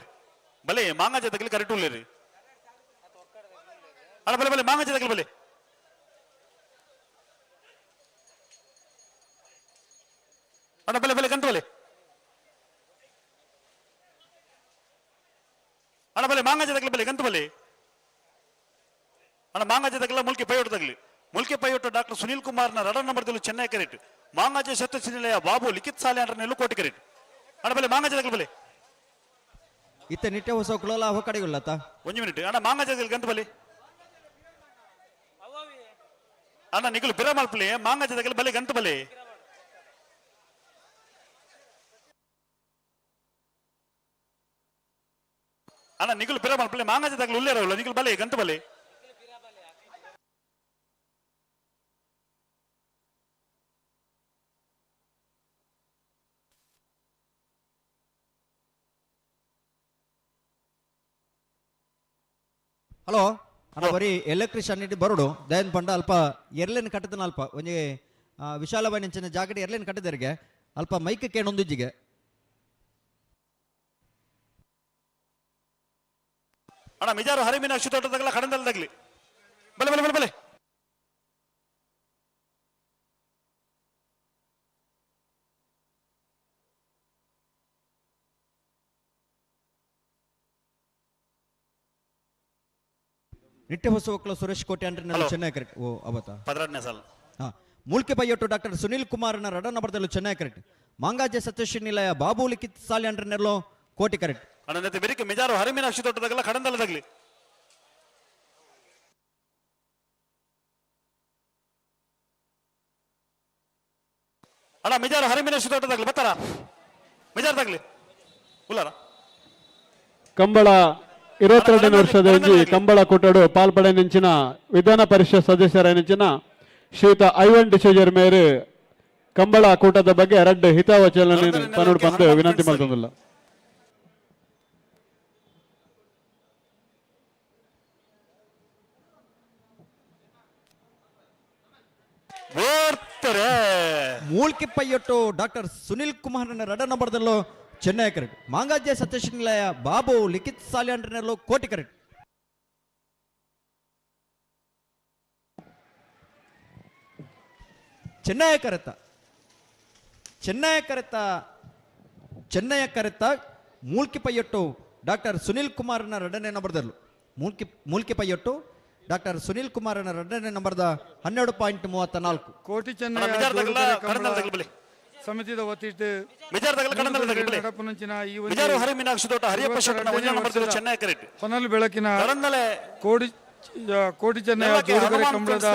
ಬಲೆ ಮಾಂಗಜದಾಗ್ಲಿ ಕರೆಕ್ಟ್ ಉಳ್ಳೇರಿ ಅಣ್ಣ ಬಲೆ ಬಲೆ ಮಾಂಗಜದಾಗ್ಲಿ ಬಲೆ ಅಣ್ಣ ಬಲೆ ಬಲೆ ಗಂಟು ಬಲೆ ಅಣ್ಣ ಬಲೆ ಮಾಂಗಜದಾಗ್ಲಿ ಬಲೆ ಗಂಟು ಬಲೆ ಅಣ್ಣ ಮಾಂಗಜದಾಗಲ್ಲ ಮುಲ್ಕಿ ಪೈಯೊಟ್ಟದಾಗ್ಲಿ ಮುಲ್ಕಿ ಪೈಯೊಟ್ಟು ಡಾಕ್ಟರ್ ಸುನೀಲ್ ಕುಮಾರ್ನ ರಡ ನಂಬರ್ದಲ್ಲೂ ಚೆನ್ನೈ ಕರೆಕ್ಟ್ ಮಾಂಗಾಜ ಶತಚಿನಿಲಯ ಬಾಬು ಲಿಖಿತ್ ಸಾಲೆ ಅಂಡ್ರನೆಲ್ಲೂ ಕೋಟಿ ಕರೆಕ್ಟ್ ಅಣ್ಣ ಬಲೆ ಮಾಂಗಜದಾಗ್ಲಿ ಬಲೆ ಇತ್ತ ನಿಟ್ಟೆ ಹೊಸ ಕುಳಲ ಹೊಕ್ಕಡಿಗೊಳ್ಳತ್ತ 1 ಮಿನಿಟ್ ಅಣ್ಣ ಮಾಂಗಜದಾಗ್ಲಿ ಗಂಟು ಬಲೆ ಅಣ್ಣ ನಿಗಲು ಬಿರ ಮಲ್ಪಲೆ ಮಾಂಗಜದಾಗ್ಲಿ ಬಲೆ ಗಂಟು ಬಲೆ ಅಣ್ಣ ನಿಗಲು ಬಿರ ಮಲ್ಪಲೆ ಮಾಂಗಜದಾಗ್ಲಿ ಉಳ್ಳೇರವಲ್ಲ ನಿಗಲು ಬಲೆ ಗಂಟು ಬಲೆ ಹಲೋ ಅಣ್ಣ ಬರೀ ಎಲೆಕ್ಟ್ರಿಷಿಯನ್ ಇಟ್ಟು ಬರೋಡು ದಯನ್ ಪಂಡ ಅಲ್ಪ ಎರ್ಲೇನು ಕಟ್ಟದನ ಅಲ್ಪ ಒಂಜಿ ವಿಶಾಲವಾಣಿ ಅಂಚಿನ ಜಾಗಡಿ ಎರ್ಲೇನು ಕಟ್ಟದರಿಗೆ ಅಲ್ಪ ಮೈಕ್ ಕೇಳೊಂದಿಜ್ಜಿಗೆ ಅಣ್ಣ ಮಿಜಾರು ಹರಿಮೀನಾಕ್ಷಿ ತೋಟದಾಗಲ್ಲ ಕಡಂದಲ್ದಾಗ್ಲಿ ಬಲೆ ಬಲೆ ಬಲೆ ಬಲೆ ನಿಟ್ಟೆ ಹೊಸ ಒಕ್ಕಲ ಸುರೇಶ್ ಕೋಟೆ ಅಂಡ್ರೆ ಚೆನ್ನೈ ಕರೆಕ್ಟ್ ಓ ಅವತ್ತ 18ನೇ ಸಾಲ ಹಾ ಮುಲ್ಕೆ ಪೈಯೊಟ್ಟು ಡಾಕ್ಟರ್ ಸುನೀಲ್ ಕುಮಾರ್ನ ರಡ ನಂಬರ್ದಲ್ಲೂ ಚೆನ್ನೈ ಕರೆಕ್ಟ್ ಮಾಂಗಾಜೆ ಸತ್ಯಶ್ರೀ ನಿಲಯ ಬಾಬು ಲಿಖಿತ್ ಸಾಲಿ ಅಂಡ್ರೆನೆಲ್ಲೋ ಕೋಟಿ ಕರೆಕ್ಟ್ ಅಣ್ಣ ನೆತ್ತೆ ಬೆರಿಕೆ ಮಿಜಾರು ಹರಿಮೀನಾಕ್ಷಿ ತೋಟದಾಗಲ್ಲ ಕಡಂದಲ್ದಾಗ್ಲಿ ಅಣ್ಣ ಮಿಜಾರು ಹರಿಮೀನಾಕ್ಷಿ ತೋಟದಾಗ್ಲಿ ಬತ್ತಾರ ಮಿಜಾರ್ದಾಗ್ಲಿ ಉಲ್ಲಾರ ಕಂಬಳ 22ನೇ ವರ್ಷದ ಇಂಜಿ ಕಂಬಳ ಕೊಟ್ಟಡು ಪಾಲ್ಪಡೆ ನಿಂಚಿನ ವಿಧಾನ ಪರಿಷತ್ ಸದಸ್ಯರ ನಿಂಚಿನ ಶ್ರೀಯುತ ಐವನ್ ಡಿಸೇಜರ್ ಮೇರೆ ಕಂಬಳ ಕೂಟದ ಬಗ್ಗೆ ಎರಡು ಹಿತವಚನ ಪನ್ನೋಡು ಬಂದು ವಿನಂತಿ ಮಾಡ್ಕೊಂಡಿಲ್ಲ ಮೂಲ್ಕಿ ಪೈಯೊಟ್ಟು ಡಾಕ್ಟರ್ ಸುನೀಲ್ ಕುಮಾರ್ನ ರಡ ನಂಬರ್ದಲ್ಲೂ ಚೆನ್ನೈ ಕರೆಕ್ಟ್ ಮಾಂಗಾಜ್ಯ ಸತ್ಯಶ್ರೀ ನಿಲಯ ಬಾಬು ಲಿಖಿತ್ ಸಾಲಿ ಅಂಡ್ರೆನೆಲ್ಲೋ ಕೋಟಿ ಕರೆಕ್ಟ್ ಚೆನ್ನೈ ಕರೆತ ಮೂಲ್ಕಿ ಪೈಯೊಟ್ಟು ಡಾಕ್ಟರ್ ಸುನೀಲ್ ಕುಮಾರ್ನ ಎರಡನೇ ನಂಬರ್ದಲ್ಲೂ ಮೂಲ್ಕಿ ಪೈಯೊಟ್ಟು ಡಾಕ್ಟರ್ ಸುನೀಲ್ ಕುಮಾರ್ನ ಎರಡನೇ ನಂಬರ್ದ 12.34 ಕೋಟಿ ಚೆನ್ನೈ ಸಮಿತಿದ ಒತ್ತಿಟ್ಟು ಹೊನಲು ಬೆಳಕಿನ ಕೋಟಿ ಚೆನ್ನೈ ಜೋಡುಗರೆ ಕಂಬಳದ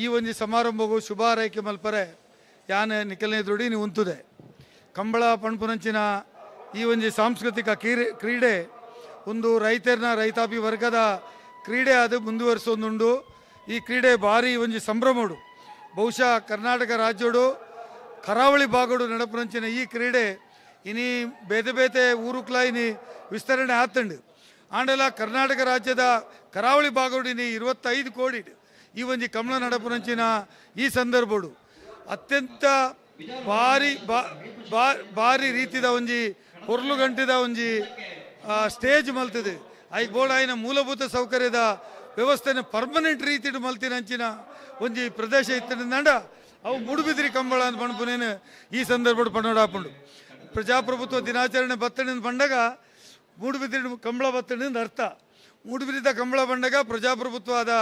ಈ ಒಂದು ಸಮಾರಂಭವು ಶುಭ ಹಾರೈಕೆ ಮಲ್ಪರೆ ಯಾನೆ ನಿಖಲನೆ ದುಡಿ ನೀವು ಉಂತುದೆ ಕಂಬಳ ಪಣಪುನಂಚಿನ ಈ ಒಂದು ಸಾಂಸ್ಕೃತಿಕ ಕ್ರೀಡೆ ಒಂದು ರೈತಾಪಿ ವರ್ಗದ ಕ್ರೀಡೆ ಅದು ಮುಂದುವರಿಸೋದುಂಡು ಈ ಕ್ರೀಡೆ ಭಾರಿ ಒಂದು ಸಂಭ್ರಮಡು ಬಹುಶಃ ಕರ್ನಾಟಕ ರಾಜ್ಯಡು ಕರಾವಳಿ ಭಾಗಡು ನಡಪುನಂಚಿನ ಈ ಕ್ರೀಡೆ ಇನಿ ಬೇತೆ ಬೇತೆ ಊರುಕ್ಲ ಇನಿ ವಿಸ್ತರಣೆ ಆತಂಡು ಆಂಡಲ ಕರ್ನಾಟಕ ರಾಜ್ಯದ ಕರಾವಳಿ ಭಾಗಡು ಇನಿ 25 ಕೋಟಿ ಈ ಒಂದು ಕಮಲ ನಡಪುನಂಚಿನ ಈ ಸಂದರ್ಭಡು ಅತ್ಯಂತ ಭಾರಿ ರೀತಿದ ಒಂಜಿ ಪೊರ್ಲು ಗಂಟಿದ ಒಂಜಿ ಸ್ಟೇಜ್ ಮಲ್ತದೆ ಐ ಬೋರ್ಡ್ ಆಯ್ನ ಮೂಲಭೂತ ಸೌಕರ್ಯದ ವ್ಯವಸ್ಥೆನ ಪರ್ಮನೆಂಟ್ ರೀತಿಡು ಮಲ್ತಿನಂಚಿನ ಒಂಜಿ ಪ್ರದೇಶ ಇತ್ತಿನಂಡ ಅವು ಮೂಡುಬಿದಿರಿ ಕಂಬಳ ಅಂತ ಪಣಪುನೇನು ಈ ಸಂದರ್ಭ ಪಣೋಡಾಪುಂಡು ಪ್ರಜಾಪ್ರಭುತ್ವ ದಿನಾಚರಣೆ ಬತ್ತಣಿಂದ ಬಂದಾಗ ಮೂಡುಬಿದಿರಿ ಕಂಬಳ ಬತ್ತಣಿಂದ ಅರ್ಥ ಮೂಡುಬಿರಿದ ಕಂಬಳ ಬಂದಾಗ ಪ್ರಜಾಪ್ರಭುತ್ವದ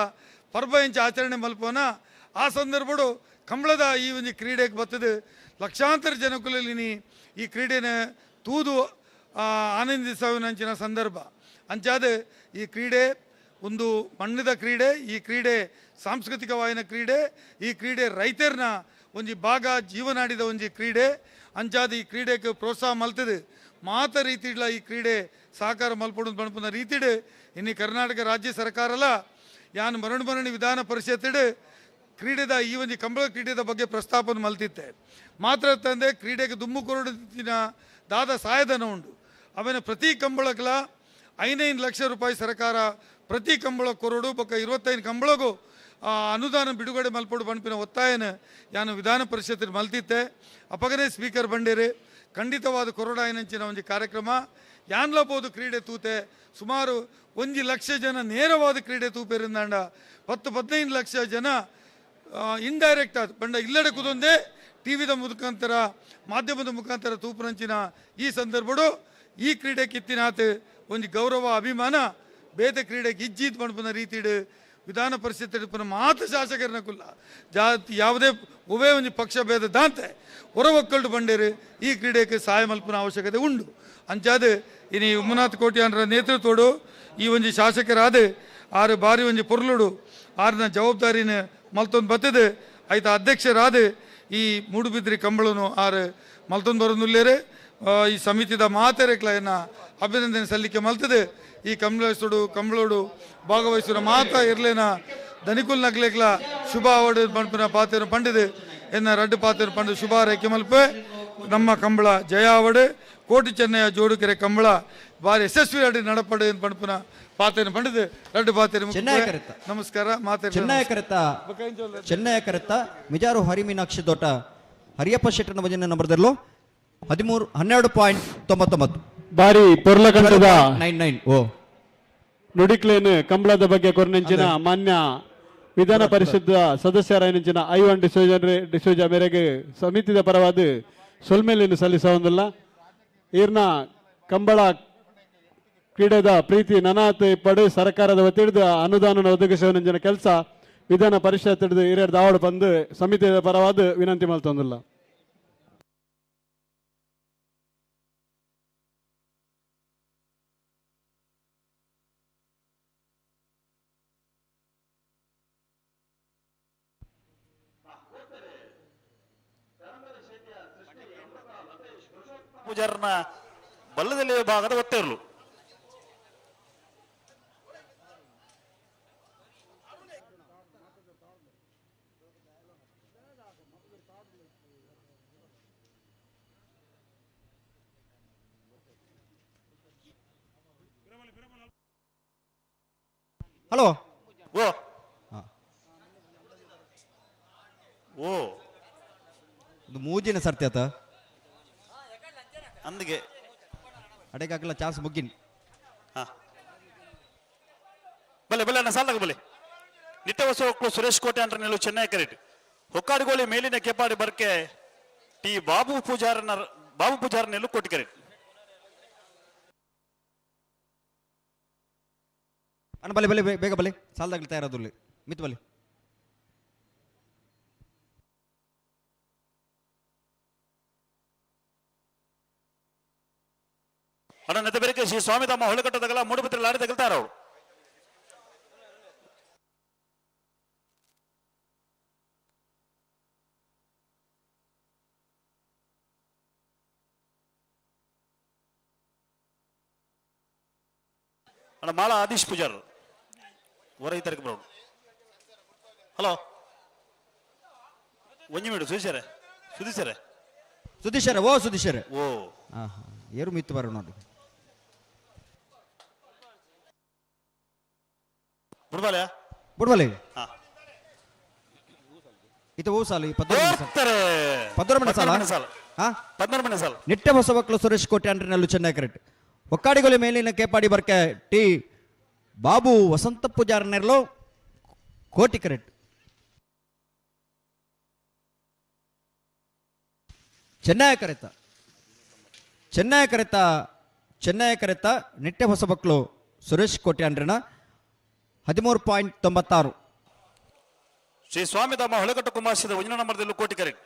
ಪರ್ಬ ಇಂಚ ಆಚರಣೆ ಮಲ್ಪೋನ ಆ ಸಂದರ್ಭಡು ಕಂಬಳದ ಈ ಒಂದು ಕ್ರೀಡೆಗೆ ಬರ್ತದೆ ಲಕ್ಷಾಂತರ ಜನಕುಲಲ್ಲಿ ಈ ಕ್ರೀಡೆನ ತೂದು ಆನಂದಿಸುವಂಚಿನ ಸಂದರ್ಭ ಅಂಚಾದ ಈ ಕ್ರೀಡೆ ಒಂದು ಮಣ್ಣದ ಕ್ರೀಡೆ, ಈ ಕ್ರೀಡೆ ಸಾಂಸ್ಕೃತಿಕವಾಯಿನ ಕ್ರೀಡೆ, ಈ ಕ್ರೀಡೆ ರೈತರನ್ನ ಒಂಜಿ ಭಾಗ ಜೀವನಾಡಿದ ಒಂಜಿ ಕ್ರೀಡೆ ಅಂಚಾದ ಈ ಕ್ರೀಡೆಗೆ ಪ್ರೋತ್ಸಾಹ ಮಲ್ತದೆ ಮಾತ ರೀತಿಡ್ಲ ಈ ಕ್ರೀಡೆ ಸಹಕಾರ ಮಲ್ಪಡು ಬಣ್ಪುನ ರೀತಿಡು ಇನ್ನು ಕರ್ನಾಟಕ ರಾಜ್ಯ ಸರ್ಕಾರಲ ಯಾನ್ ಮರಣಿ ವಿಧಾನ ಪರಿಷತ್ತಿಡು ಕ್ರೀಡೆದ ಈ ಒಂದು ಕಂಬಳ ಕ್ರೀಡೆದ ಬಗ್ಗೆ ಪ್ರಸ್ತಾಪನೆ ಮಲ್ತಿತ್ತೆ ಮಾತ್ರ ತಂದೆ ಕ್ರೀಡೆಗೆ ದುಮ್ಮು ಕೊರಡಿನ ದಾದ ಸಹಾಯಧನ ಉಂಟು ಅವನ ಪ್ರತಿ ಕಂಬಳಕ್ಲ 5 ಲಕ್ಷ ರೂಪಾಯಿ ಸರ್ಕಾರ ಪ್ರತಿ ಕಂಬಳ ಕೊರಡು ಬೊಕ್ಕ 25 ಕಂಬಳಗೂ ಅನುದಾನ ಬಿಡುಗಡೆ ಮಲ್ಪಡು ಬಣ್ಪಿನ ಒತ್ತಾಯನ ಯಾನು ವಿಧಾನ ಪರಿಷತ್ ಮಲ್ತಿತ್ತೆ ಅಪಗನೆ ಸ್ಪೀಕರ್ ಬಂಡೇರಿ ಖಂಡಿತವಾದ ಕೊರಡಾಯನಂಚಿನ ಒಂದು ಕಾರ್ಯಕ್ರಮ ಯಾನ್ಲಬೋದು ಕ್ರೀಡೆ ತೂತೆ ಸುಮಾರು 1 ಲಕ್ಷ ಜನ ನೇರವಾದ ಕ್ರೀಡೆ ತೂಪೇರಿಂದಾಂಡ 10-15 ಲಕ್ಷ ಜನ ಇಂಡೈರೆಕ್ಟ್ ಆದ ಬಂಡ ಇಲ್ಲಡೆ ಕುದೊಂದೇ ಟಿವಿದ ಮುಖಾಂತರ ಮಾಧ್ಯಮದ ಮುಖಾಂತರ ತೂಪುನಂಚಿನ ಈ ಸಂದರ್ಭಡು ಈ ಕ್ರೀಡೆ ಕಿತ್ತಿನಾತ್ ಒಂದು ಗೌರವ ಅಭಿಮಾನ ಬೇತೆ ಕ್ರೀಡೆಗೆ ಇಜ್ಜಿತ್ ಮಣ್ಪುನ ರೀತಿಡು ವಿಧಾನ ಪರಿಷತ್ ಮಾತ ಶಾಸಕರನ್ನ ಕುಲ್ಲ ಜಾತಿ ಯಾವುದೇ ಒವೇ ಒಂದು ಪಕ್ಷ ಭೇದ ದಾಂತೆ ಹೊರ ಒಕ್ಕಲ್ಡು ಬಂಡೇರು ಈ ಕ್ರೀಡೆಗೆ ಸಹಾಯ ಮಲ್ಪನ ಅವಶ್ಯಕತೆ ಉಂಡು ಅಂಚಾದ ಇನ್ನು ಉಮ್ಮನಾಥ್ ಕೋಟ್ಯಾನರ ನೇತೃತ್ವಡು ಈ ಒಂದು ಶಾಸಕರಾದ ಆರು ಬಾರಿ ಒಂದು ಪೊರ್ಲುಡು ಆರನ ಜವಾಬ್ದಾರಿನ ಮಲ್ತೊಂದು ಬತ್ತದು ಆಯ್ತ ಅಧ್ಯಕ್ಷರಾದ ಈ ಮೂಡುಬಿದ್ರಿ ಕಂಬಳನು ಆರು ಮಲ್ತೊಂದು ಬರೋನುಲ್ಲೇರೆ ಈ ಸಮಿತಿದ ಮಾತೆರೆಕ್ಲನ್ನ ಅಭಿನಂದನೆ ಸಲ್ಲಿಕೆ ಮಲ್ತದೆ ಈ ಕಂಬಳೋಡು ಭಾಗವಹಿಸುವ ಮಾತ ಇರ್ಲೇನ ದನಿಕುಲ್ ನಗ್ಲೇಕ್ಲ ಶುಭ ಅವಡು ಪಂಪಿನ ಪಾತ್ರ ಪಂಡಿದು ಎನ್ನ ರಡ್ಡು ಪಾತ್ರ ಪಂಡು ಶುಭ ರೇಖೆ ಮಲ್ಪೆ ನಮ್ಮ ಕಂಬಳ ಜಯ ಅವಡು ಕೋಟಿ ಚೆನ್ನಯ ಜೋಡುಕೆರೆ ಕಂಬಳ ಬಾರಿ ಯಶಸ್ವಿ ಅಡಿ ನಡಪಡು ಪಂಪಿನ ಪಾತ್ರ ಪಂಡಿದು ರಡ್ಡು ಪಾತ್ರ ನಮಸ್ಕಾರ ಮಾತೆ ಚೆನ್ನಯ ಕರೆತ್ತ ಮಿಜಾರು ಹರಿಮೀನಾಕ್ಷಿ ದೊಡ್ಡ ಹರಿಯಪ್ಪ ಶೆಟ್ಟನ ಭಜನೆ ನಂಬರ್ದಲ್ಲೂ 12.99 ಬಾರಿ ಪೊರ್ಲಕಂಠದ 99 ನುಡಿಕ್ಲೇನು ಕಂಬಳದ ಬಗ್ಗೆ ಕೊರ್ನೆಂಚಿನ ಮಾನ್ಯ ವಿಧಾನ ಪರಿಷತ್ ಸದಸ್ಯರಾಯನಿಂಚಿನ ಐವನ್ ಡಿಸೋಜ ಮೇರೆಗೆ ಸಮಿತಿದ ಪರವಾದ ಸೊಲ್ಮೇಲಿನ ಸಲ್ಲಿಸುವುದಿಲ್ಲ ಈರ್ನ ಕಂಬಳ ಕ್ರೀಡೆದ ಪ್ರೀತಿ ನನಾತ್ ಪಡೆ ಸರ್ಕಾರದ ಒತ್ತಿಡಿದ ಅನುದಾನ ಒದಗಿಸುವ ಕೆಲಸ ವಿಧಾನ ಪರಿಷತ್ ಹಿಡಿದು ಹಿರಿಯರ ದಾವಡು ಬಂದು ಸಮಿತಿಯ ಪರವಾದ ವಿನಂತಿ ಮಲ್ತೊಂದಿಲ್ಲ. ಪೂಜಾರನ ಬಲ್ಲದಲ್ಲಿ ಭಾಗದ ಒತ್ತಿರಲು ಹಲೋ ಓ ಓ ಇದು ಮೂಜಿನ ಸರ್ತಿ ಆತ ಅಂದಿಗೆ ಅಡೆಗಾಗಲ್ಲ ಚಾನ್ಸ್ ಮುಗ್ಗಿನ್ ಬಲೆ ಬಲೆ ಅನ್ನ ಸಾಲಾಗ ಬಲೆ ನಿತ್ಯ ಹೊಸ ಸುರೇಶ್ ಕೋಟೆ ಅಂತ ನಿಲ್ಲು ಚೆನ್ನೈ ಕರೆಕ್ಟ್ ಹೊಕ್ಕಾಡಿಗೋಳಿ ಮೇಲಿನ ಕೆಪಾಡಿ ಬರ್ಕೆ ಟಿ ಬಾಬು ಪೂಜಾರ ನಿಲ್ಲು ಕೋಟಿ ಕರೆಕ್ಟ್ ಅಣ್ಣ ಬಲೆ ಬಲೆ ಬೇಗ ಬಲೆ ಸಾಲದಾಗ್ಲಿ ತಯಾರಾದಲ್ಲಿ ಮಿತ್ ಬಲೆ ಅಣ್ಣ ನೆತ್ತ ಬೇರೆ ಶ್ರೀ ಸ್ವಾಮಿ ತಮ್ಮ ಹೊಳಕಟ್ಟದಾಗಲ್ಲ ಮೂಡುಬಿದ್ರೆ ಲಾರಿ ತಗಲ್ತಾರ ಅವ್ರು ಅಣ್ಣ ಮಾಳ ಆದೀಶ್ ಪೂಜಾರ್ ಹೊರ ಈ ತರಕ ಬರೋದು ಹಲೋ ಒಂಜಿ ಮೀಡು ಸುದೀಶರೇ ಓ ಸುದೀಶರೇ ಓ ಏರು ಮಿತ್ತು ಬರೋ ನೋಡಿ ಬುಡ್ಬಾಲೆ ಇತ ಓ ಸಾಲು 14 ಸಾಲ ನಿಟ್ಟೆ ಹೊಸ ಮಕ್ಕಳು ಸುರೇಶ್ ಕೋಟೆ ಅಂಡ್ರಿನಲ್ಲೂ ಚೆನ್ನೈ ಕರೆಕ್ಟ್ ಒಕ್ಕಾಡಿಗೊಲೆ ಮೇಲಿನ ಕೇಪಾಡಿ ಬರ್ಕೆ ಟಿ ಬಾಬು ವಸಂತ ಪೂಜಾರ ನೆರಳು ಕೋಟಿಕರೆಟ್. ಚೆನ್ನೈ ಕರೆತ ನಿಟ್ಟೆ ಹೊಸಬಕ್ಲು ಸುರೇಶ್ ಕೋಟ್ಯಾಂಡ್ರನ 13.96. ಶ್ರೀ ಸ್ವಾಮಿಧಾಮ ಹೊಳೆಕಟ್ಟು ಕುಮಾರಸಿದ 1 ನಂಬರ್ದಲ್ಲೂ ಕೋಟಿ ಕರೆಟ್.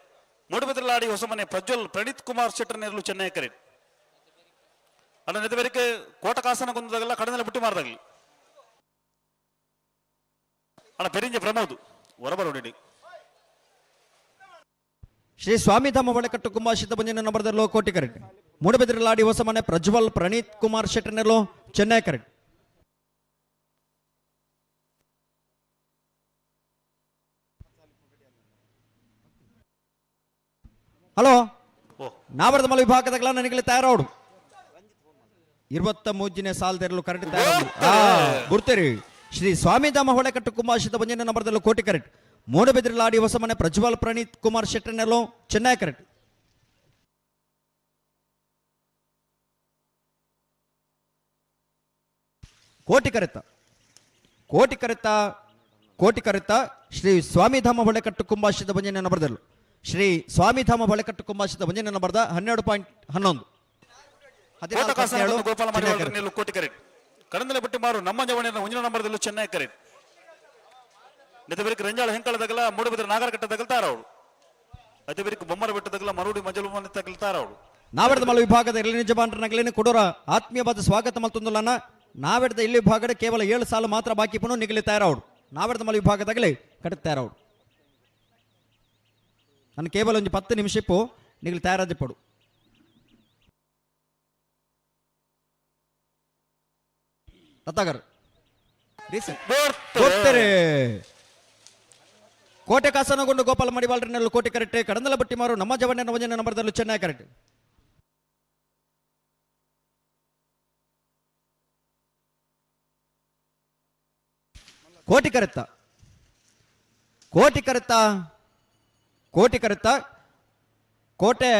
ಮೂಡುಬಿದಿರಲಾಡಿ ಹೊಸಮನೆ ಪ್ರಜ್ವಲ್ ಪ್ರಣೀತ್ ಕುಮಾರ್ ಶೆಟ್ಟರ್ ನೆರಳು ಚೆನ್ನೈ ಕರೆಟ್. ಅಣ್ಣ ನೆತಬೇರಿಕೆ ಕೋಟ ಕಾಸನ ಗೊಂದಾಗಲ್ಲ ಕಡನೆಲ್ಲ ಬಿಟ್ಟು ಮಾರದಾಗಲಿ ಅಣ್ಣ ಪೆರಿಂಜೆ ಪ್ರಮೋದ್ ಹೊರಬರೋಡಿ. ಶ್ರೀ ಸ್ವಾಮಿಧಾಮ ಹೊಳೆಕಟ್ಟು ಕುಂಭಾಶಿತ ಬಂಜಿನ ನಂಬರ್ದಲ್ಲೂ ಕೋಟಿ ಕರೆಟ್. ಮೂಡುಬಿದಿರಲಾಡಿ ಹೊಸಮನೆ ಪ್ರಜ್ವಲ್ ಪ್ರಣೀತ್ ಕುಮಾರ್ ಶೆಟ್ಟರ್ ನೆರಳು ಚೆನ್ನೈ ಕರೆಟ್. ಹಲೋ, ನಾವರದ ಮಲ ವಿಭಾಗದಾಗಲ ನನಗೆ ತಯಾರೋಡು 23ನೇ ಸಾಲದೆರಲು ಕರೆಕ್ಟ್ ಗುರ್ತೇರಿ. ಶ್ರೀ ಸ್ವಾಮಿಧಾಮ ಹೊಳೆಕಟ್ಟು ಕುಂಭಾಶಿತ ಬಂಜಿನ ನಂಬರ್ದಲ್ಲೂ ಕೋಟಿ ಕರೆಕ್ಟ್. ಮೂಡುಬಿದಿರಲಾಡಿ ಹೊಸಮನೆ ಪ್ರಜ್ವಲ್ ಪ್ರಣೀತ್ ಕುಮಾರ್ ಶೆಟ್ಟರ್ ನೆರಳು ಚೆನ್ನೈ ಕರೆಕ್ಟ್. ಕೋಟಿ ಕರೆತ ಶ್ರೀ ಸ್ವಾಮಿಧಾಮ ಹೊಳೆಕಟ್ಟು ಕುಂಭಾಶಿತ ಬಂಜಿನ ನಂಬರ್ದಲ್ಲೂ ಶ್ರೀ ಸ್ವಾಮಿಧಾಮ ಹೊಳೆಕಟ್ಟು ಕುಂಭಾಶಿತ ಬಂಜಿನ ನಂಬರ್ದ 12.11. ಗೋಪಾಲ ಮಾಡಿ ಕೋಟಿ ಕರೆಟ್. ಕಡಂದಲೆ ಬಿಟ್ಟು ಮಾರು ನಮ್ಮ ಜವಣಿಯ 1 ನಂಬರ್ದಲ್ಲೂ ಚೆನ್ನೈ ಕರೆಟ್. ನೆತಬೇರಿಕೆ ರಂಜಾಳ ಹೆಂಕಳದಾಗಲ್ಲ ಮೂಡುಬಿದಿರೆ ನಾಗರಕಟ್ಟದಾಗಲ್ ತಾರವಳು. ಅತಿಬೇರಿಕೆ ಬೊಮ್ಮರ ಬೆಟ್ಟದಾಗಲ್ಲ ಮರುಡಿ ಮಜಲು ಮನೆ ತಾರವಳು. ನಾವೆಡ್ದ ಮಲ ವಿಭಾಗದ ಎಲ್ಲಿನ ಜಬಾನ್ರ ನಗಲಿನ ಕೊಡೋರ ಆತ್ಮೀಯವಾದ ಸ್ವಾಗತ ಮಲ್ತೊಂದುಲ್ಲನ. ನಾವೆಡ್ದ ಇಲ್ಲಿ ವಿಭಾಗದ ಕೇವಲ 7 ಸಾಲು ಮಾತ್ರ ಬಾಕಿ ಪುನಃ ನಿಗಲಿ ತಯಾರವಡು. ನಾವೆಡ್ದ ಮಲ ವಿಭಾಗದಾಗಲೇ ಕಟ್ಟ ತಯಾರವಡು. ನಾನು ಕೇವಲ ಒಂದು 10 ನಿಮಿಷ ನಿಗಲಿ ತಯಾರಾದ ಪಡು. ತತ್ತಾಗರ್ ಕೋಟೆ ಕಾಸನಗೊಂಡು ಗೋಪಾಲ ಮಡಿವಾಳ್ರನ್ನೆಲ್ಲ ಕೋಟೆ ಕರೆಕ್ಟ್. ಕಡಂದಲ ಬಟ್ಟಿ ಮಾರು ನಮ್ಮ ಜವಣ್ಣ ವಜನ ನಂಬರ್ದಲ್ಲೂ ಚೆನ್ನೈ ಕರೆಕ್ಟ್. ಕೋಟಿ ಕರೆತ್ತ ಕೋಟೆ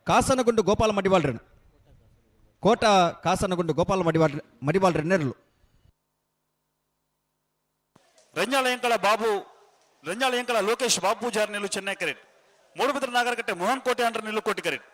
ಕಾಸನಗೊಂಡು ಗೋಪಾಲ ಮಡಿವಾಳ್ರನ್ ಕೋಟ ಕಾಸನಗೊಂಡು ಗೋಪಾಲ ಮಡಿವಾಳ್ರನ್ನೆರಳು. ರಂಜಾಳ ಎಂಕಳ ಲೋಕೇಶ್ ಬಾಬು ಜಾರ್ ನೆಲ್ಲು ಚೆನ್ನೈ ಕರೆಟ್. ಮೂಡುಬಿದಿರೆ ನಾಗರಕಟ್ಟೆ ಮೋಹನ್ ಕೋಟೆ ಅಂಡ್ರ ನೆಲ್ಲು ಕೋಟಿ ಕರೆಟ್.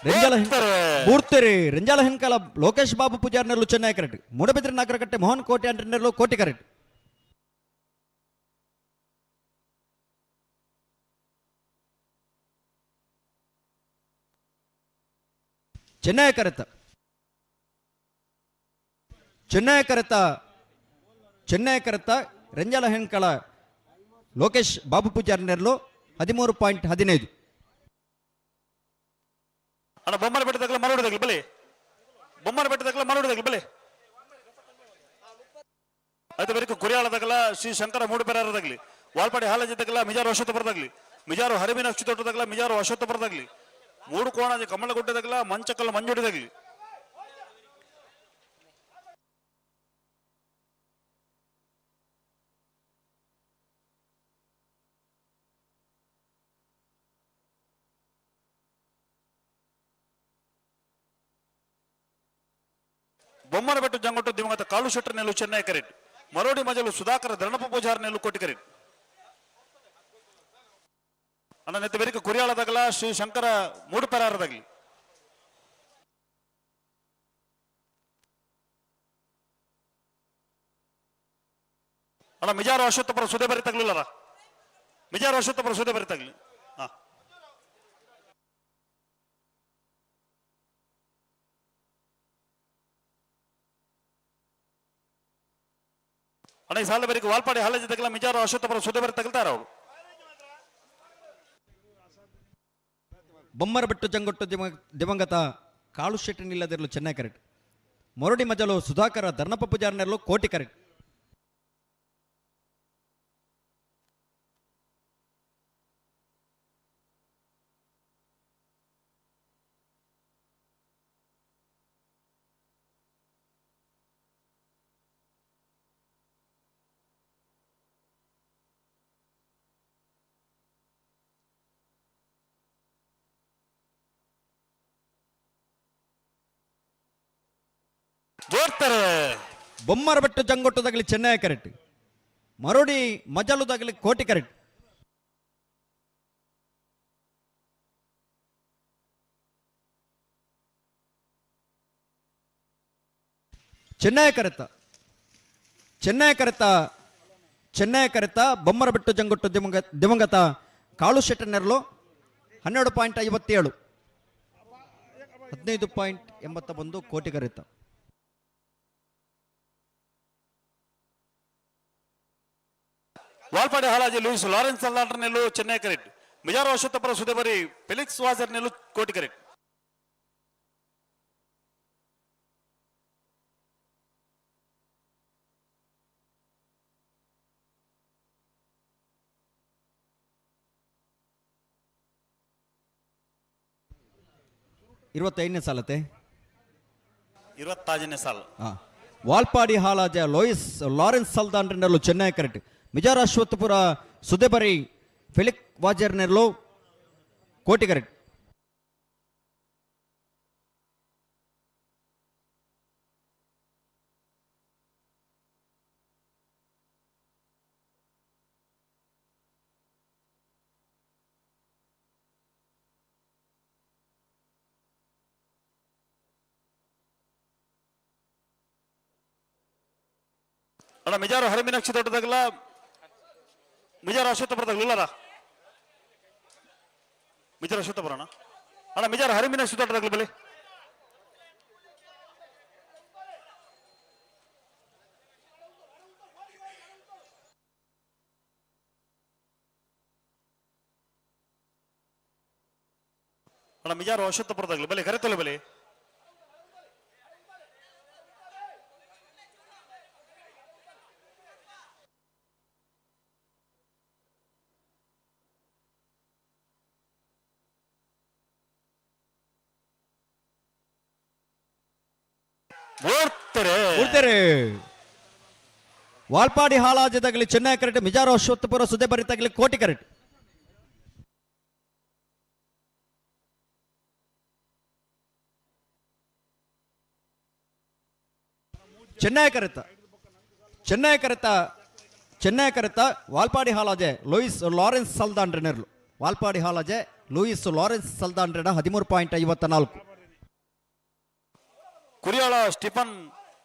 12.64. ರಂಜಾಲ ಹೆನ್ಕಾಲ ಲೋಕೇಶ್ ಬಾಬು ಪೂಜಾರ್ ನೆರಳು ಚೆನ್ನೈ ಕರೆಕ್ಟ್. ಮೂಡುಬಿದಿರೆ ನಾಗರಕಟ್ಟೆ ಮೋಹನ್ ಕೋಟೆ ಅಂಡ್ರ ನೆರಳು ಕೋಟಿ ಕರೆಕ್ಟ್. ಚೆನ್ನೈ ಕರೆತ ರಂಜಾಲ ಹೆನ್ಕಾಲ ಲೋಕೇಶ್ ಬಾಬು ಪೂಜಾರ್ ನೆರಳು 13.15. ಅಣ್ಣ ಬೊಮ್ಮರ ಬೆಟ್ಟದಾಗಲ ಮರಡಿದಾಗಲಿ ಬಲೆ ಅದು ಬರೀಕು ಕುರಿಯಾಳದಾಗಲ ಶ್ರೀ ಶಂಕರ ಮೂಡುಬೆರಾರದಾಗಲಿ ವಾಲ್ಪಾಡಿ ಹಾಲಜದಾಗಲ ಮಿಜಾರು ಅಶ್ವತ್ಥಪುರದಾಗಲಿ ಮಿಜಾರು ಹರಿಬಿನಕ್ಷಿ ತೋಟದಾಗಲ ಮಿಜಾರು ಅಶ್ವತ್ಥಪುರದಾಗಲಿ ಮೂಡು ಕೋಣಾಜಿ ಕಮ್ಮಳಗುಡ್ಡದಾಗಲ ಮಂಚಕಲ್ಲ ಮಂಜುಡಿದಾಗಲಿ ಬೊಮ್ಮನಬೆಟ್ಟು ಜಂಗೊಟ್ಟು ದಿವಂಗತ ಕಾಳು ಶೆಟ್ಟರ್ ನೆಲ್ಲು ಚೆನ್ನೈ ಕರೆಟ್. ಮರೋಡಿ ಮಜಲು ಸುಧಾಕರ ಧರಣಪ ಪೂಜಾರ್ ನೆಲ್ಲು ಕೋಟಿ ಕರೆಟ್. ಅಣ್ಣ ನೆತ್ತ ಬೆರಿಕ ಕುರಿಯಾಳದಾಗಲ ಶ್ರೀ ಶಂಕರ ಮೂಡುಪೆರಾರದಾಗಲಿ ಅಣ್ಣ ಮಿಜಾರು ಅಶ್ವತ್ಥಪುರ ಸುದೆ ಬರಿತಾಗ್ಲಿಲ್ಲರ ಮಿಜಾರು ಅಶ್ವತ್ಥಪುರ ಸುದೆ ಬರಿತಾಗ್ಲಿ. ಅಣ್ಣ ಈ ಸಾಲ ಬರೀ ವಾಲ್ಪಾಡಿ ಹಾಲೇಜ್ ತಗಲ ಮಿಜಾರು ಅಶ್ವತ್ಥಪುರ ಸುದ್ದಿ ಬರೀ ತಗಲ್ತಾರ ಅವರು ಬೊಮ್ಮರಬೆಟ್ಟು ಜಂಗೊಟ್ಟು ದಿವಂಗತ ಕಾಳು ಶೆಟ್ಟಿ ನಿಲ್ಲದಿರಲು ಚೆನ್ನೈ ಕರೆಕ್ಟ್. ಮೊರಡಿ ಮಜಲು ಸುಧಾಕರ ಧರ್ನಪ್ಪ ಪೂಜಾರನೆರಲು ಕೋಟಿ ಕರೆಕ್ಟ್. ಜೋಡ್ತಾರೆ ಬೊಮ್ಮರಬೆಟ್ಟು ಜಂಗೊಟ್ಟು ತಗಲಿ ಚೆನ್ನೈ ಕರೆಕ್ಟ್. ಮರೋಡಿ ಮಜಲು ತಗಲಿ ಕೋಟಿ ಕರೆಕ್ಟ್. ಚೆನ್ನೈ ಕರೆತ ಬೊಮ್ಮರಬೆಟ್ಟು ಜಂಗೊಟ್ಟು ದಿವಂಗತ ಕಾಳು ಶೆಟ್ಟನೆರಲು 12.57 15.81 ಕೋಟಿ ಕರೆತ. ವಾಲ್ಪಾಡಿ ಹಾಲಾಜಿ ಲೂಯಿಸ್ ಲಾರೆನ್ಸ್ ಅಲ್ಲಾಂಡ್ರ ನೆಲ್ಲು ಚೆನ್ನೈ ಕರೆಕ್ಟ್. ಮಿಜಾರು ಅಶ್ವತ್ಥಪುರ ಸುದೇಬರಿ ಫೆಲಿಕ್ಸ್ ವಾಜರ್ ನೆಲ್ಲು ಕೋಟಿ ಕರೆಕ್ಟ್. ಐದನೇ ಸಾಲತೆ 25ನೇ ಸಾಲ Valpadi ಹಾಲಾಜ Lewis Lawrence ಸಲ್ದಾನ್ರೆನರ್ಲು Chennai correct. ಮಿಜಾರ Ashwathapura ಸುದೇಬರಿ ಫೆಲಿಕ್ ವಾಜರ್ನೆರ್ಲು ಕೋಟಿ ಕರೆಕ್ಟ್. ಅಣ್ಣ ಮಿಜಾರು ಹರಿಮೀನಾಕ್ಷಿ ತೋಟದಾಗಲ್ಲ ಮಿಜಾರು ಅಶ್ವತ್ಥಪುರದಾಗ ಇಲ್ಲರ ಮಿಜಾರು ಅಶ್ವತ್ಥಪುರ ಅಣ್ಣ ಮಿಜಾರು ಹರಿಮೀನಾಕ್ಷಿ ತೋಟದಾಗಲಿ ಬಲಿ ಅಣ್ಣ ಮಿಜಾರು ಅಶ್ವತ್ಥಪುರದಾಗಲಿ ಬಲಿ ಕರೆತಲ್ಲ ಬಲಿ ವಾಲ್ಪಾಡಿ ಹಾಲಾಜ ತಗಲಿ ಚೆನ್ನೈ ಕರೆಕ್ಟ್. ಮಿಜಾರು ಅಶ್ವತ್ಥಪುರ ಸುದೇಬರಿ ತಗಲಿ ಕೋಟಿ ಕರೆಕ್ಟ್. ಚೆನ್ನೈ ಕರೆತ ವಾಲ್ಪಾಡಿ ಹಾಲಾಜೆ ಲೂಯಿಸ್ ಲಾರೆನ್ಸ್ ಸಲ್ದಾನ್ರೆನರ್ಲು ವಾಲ್ಪಾಡಿ ಹಾಲಾಜೆ ಲೂಯಿಸ್ ಲಾರೆನ್ಸ್ ಸಲ್ದಾನ್ರೆನ 13.54. ಕುರಿಯಾಳ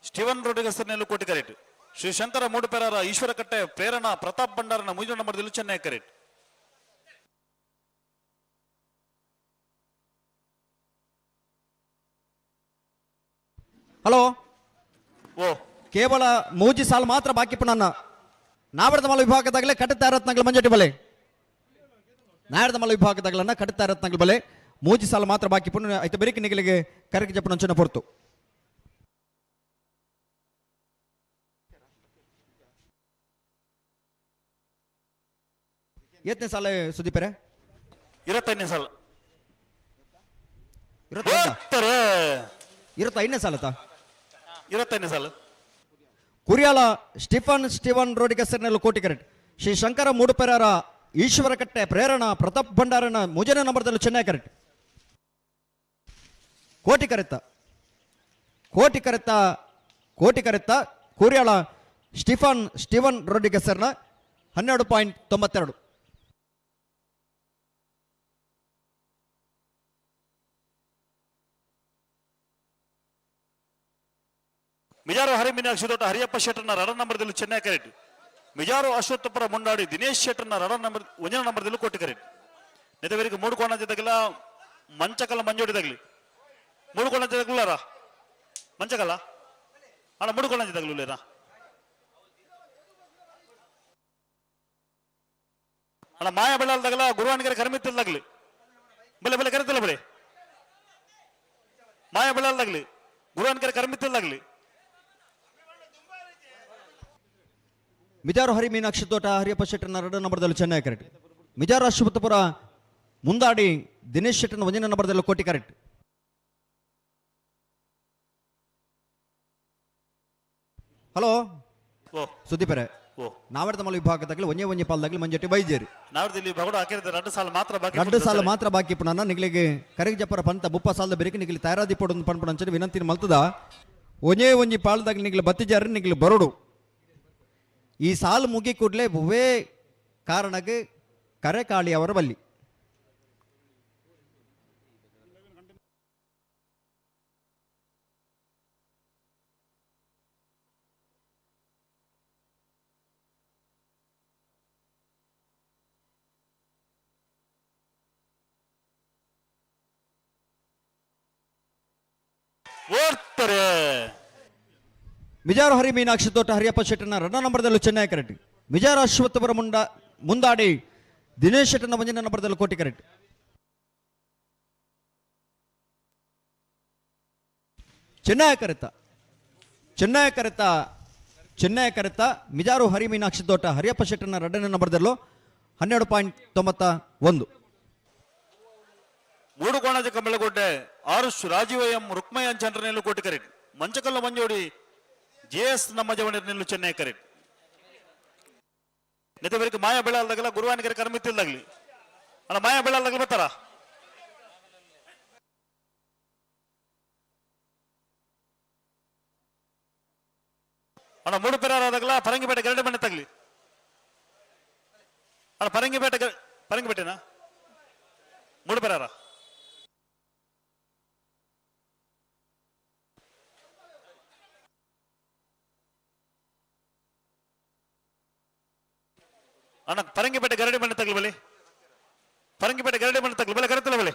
ಸ್ಟೀವನ್ ರೋಡ್ರಿಗಸ್ ನೆಲ್ಲು ಕೋಟಿ ಕರೆಕ್ಟ್. ಶ್ರೀ ಶಂಕರ ಮೂಡುಪೆರಾರ ಈಶ್ವರಕಟ್ಟೆ ಪ್ರೇರಣಾ ಪ್ರತಾಪ್ ಭಂಡಾರನ 3 ನಂಬರ್ದಲ್ಲೂ ಚೆನ್ನೈ ಕರೆಕ್ಟ್. ಹಲೋ ಕೇವಲ ಮೂಜಿ ಸಾಲು ಮಾತ್ರ ಬಾಕಿ ಪುನಃ ನಾವಡದ ಮಲ ವಿಭಾಗದಾಗಲೇ ಕಟ್ಟುತ್ತಾ ಇರತ್ನಾಗ್ಲ ಮಂಜಟಿ ಬಲೆ ನಾಯರದ ಮಲ ವಿಭಾಗದಾಗಲನ್ನ ಕಟ್ಟುತ್ತಾ ಇರತ್ನಾಗ್ಲ ಬಲೆ ಮೂಜಿ ಸಾಲು ಮಾತ್ರ ಬಾಕಿ ಪುನಃ ಐತೆ ಬೆರಿಕೆ ನಿಗಲಿಗೆ ಕರಗಿ ಜಪ್ಪನ ಅಂಚನ ಪೊರ್ತು ಎತ್ತನೇ ಸಾಲ ಸುದೀಪರೇ 25ನೇ ಸಾಲ 25ನೇ ಸಾಲತಾ 25ನೇ ಸಾಲ ಕುರಿಯಾಲ ಸ್ಟೀವನ್ ರೋಡಿಗಸರ್ನೆಲ್ಲ ಕೋಟಿ ಕರೆಕ್ಟ್. ಶ್ರೀ ಶಂಕರ ಮೂಡುಪೆರಾರ ಈಶ್ವರಕಟ್ಟೆ ಪ್ರೇರಣಾ ಪ್ರತಾಪ್ ಭಂಡಾರನ 3ನೇ ನಂಬರ್ದಲ್ಲೂ ಚೆನ್ನೈ ಕರೆಕ್ಟ್. ಕೋಟಿ ಕರೆತ್ತ ಕುರಿಯಾಳ ಸ್ಟೀವನ್ ರೋಡಿಗಸರ್ನ 12.92. ಮಿಜಾರು ಹರಿಮೀನಾಕ್ಷಿ ತೋಟ ಹರಿಯಪ್ಪ ಶೆಟ್ಟರ್ನ 2 ನಂಬರ್ದಲ್ಲೂ ಚೆನ್ನೈ ಕರೆಕ್ಟ್. ಮಿಜಾರು ಅಶ್ವತ್ಥಪುರ ಮುಂಡಾಡಿ ದಿನೇಶ್ ಶೆಟ್ಟರ್ನ 1 ನಂಬರ್ದಲ್ಲೂ ಕೋಟಿ ಕರೆಕ್ಟ್. ನೆತವರಿಗೆ 3 ಕೋಣಜದಾಗಲ್ಲ ಮಂಚಕಲ್ಲ ಮಂಜೋಡಿದಾಗಲಿ 3 ಕೋಣಜದಾಗಲಾರ ಮಂಚಕಲ್ಲ ಅಣ್ಣ 3 ಕೋಣಜದಾಗಲೂಲೇರಾ ಅಣ್ಣ ಮಾಯ ಬೆಳಲ್ದಾಗಲ್ಲ ಗುರುವಾನಿಗರ ಕರ್ಮಿತ್ತಿಲ್ದಾಗ್ಲಿ ಬಲೆ ಬಲೆ ಕರೆತಿಲ್ಲ ಬಲೆ ಮಾಯ ಬೆಳಲ್ದಾಗ್ಲಿ ಗುರುವಾನಿಗರ ಕರ್ಮಿತ್ತಿಲ್ದಾಗ್ಲಿ ಮಿಜಾರು ಹರಿ ಮೀನಾಕ್ಷಿ ತೋಟ ಹರಿಯಪ್ಪ ಶೆಟ್ಟರ್ನ 2 ನಂಬರ್ದಲ್ಲಿ ಚೆನ್ನೈ ಕರೆಕ್ಟ್. ಮಿಜಾರು ಅಶ್ವತ್ಥಪುರ ಮುಂದಾಡಿ ದಿನೇಶ್ ಶೆಟ್ಟರ್ನ 1ನೇ ನಂಬರ್ದಲ್ಲಿ ಕೋಟಿ ಕರೆಕ್ಟ್. ಹಲೋ ಸುದೀಪರೇ, ನಾವೆಡ್ದ ಮಲ ವಿಭಾಗದಾಗಲಿ ಒಂಜೆ ಪಾಲ್ದಾಗಲಿ ಮಂಜೆಟ್ಟಿ ಬೈಜೇರಿ ನಾವ್ರಲ್ಲಿ ಬಗಡು ಹಾಕಿದ್ರೆ 2 ಸಾಲ ಮಾತ್ರ ಬಾಕಿ 2 ಸಾಲ ಮಾತ್ರ ಬಾಕಿ ಪುನಃ ನಿಗ್ಲಿಗೆ ಕರೆಗೆ ಜಪ್ಪರ ಪಂತ ಬುಪ್ಪ ಸಾಲದ ಬೆರಕೆ ನಿಗ್ಲಿ ತಯಾರಾದಿ ಪಡೋದು ಪಂಪಣ ಅಂಚನೆ ವಿನಂತಿನ ಮಲ್ತದ ಒಂಜೆ ಪಾಲ್ದಾಗಲಿ ನಿಗ್ಲಿ ಬತ್ತಿಜಾರಿ ನಿಗ್ಲಿ ಬರೋಡು ಈ ಸಾಲು ಮುಗಿ ಕೂಡಲೇ ಬುವೇ ಕಾರಣಕ್ಕೆ ಕರೆ ಕಾಳಿ ಅವರ ಬಲ್ಲಿ ಮಿಜಾರು ಹರಿ ಮೀನಾಕ್ಷಿ ತೋಟ ಹರಿಯಪ್ಪ ಶೆಟ್ಟರ್ನ 2 ನಂಬರ್ದಲ್ಲೂ ಚೆನ್ನೈ ಕರೆಕ್ಟ್. ಮಿಜಾರು ಅಶ್ವತ್ಥಪುರ ಮುಂದಾಡಿ ದಿನೇಶ್ ಶೆಟ್ಟರ್ನ 1ನೇ ನಂಬರ್ದಲ್ಲೂ ಕೋಟಿ ಕರೆಕ್ಟ್. ಚೆನ್ನೈ ಕರೆತ ಮಿಜಾರು ಹರಿ ಮೀನಾಕ್ಷಿ ತೋಟ ಹರಿಯಪ್ಪ ಶೆಟ್ಟರ್ನ 2ನೇ ನಂಬರ್ದಲ್ಲೂ 12.91. 3 ಕೋಣಜ ಕಂಬಳಗುಡ್ಡೆ ಆರುಷ್ ರಾಜೀವಯ್ಯಂ ರುಕ್ಮಯ್ಯ ಚಂದ್ರನೆಲ್ಲು ಕೋಟಿ ಕರೆಕ್ಟ್. ಮಂಚಕಲ್ಲ ಮಂಜೋಡಿ JS ನಮ್ಮ ಜವನಿರ್ನೆಲ್ಲು ಚೆನ್ನೈ ಕರೆಕ್ಟ್. ನೆತವರಿಗೆ ಮಾಯ ಬೆಳಲ್ದಾಗಲ್ಲ ಗುರುವಾನಿಗರ ಕರ್ಮಿತ್ತಿಲ್ದಾಗ್ಲಿ ಅಣ್ಣ ಮಾಯ ಬೆಳಲ್ದಾಗಲಿ ಬರ್ತಾರ ಅಣ್ಣ ಮೂಡು ಪೆರಾರಾದಾಗಲ್ಲ ಪರಂಗಿಪೇಟೆ ಗರಡೆ ಮನೆ ತಗ್ಲಿ ಅಣ್ಣ ಪರಂಗಿಪೇಟೆನಾ ಮೂಡು ಪೆರಾರ ಅಣ್ಣ ಪರಂಗಿಪೇಟೆ ಗರಡಿ ಮನೆ ತಗ್ಲಿ ಬಲೆ ಪರಂಗಿಪೇಟೆ ಗರಡಿ ಮನೆ ತಗ್ಲಿ ಬಲೆ ಕರೆತಿಲ್ಲ ಬಲೆ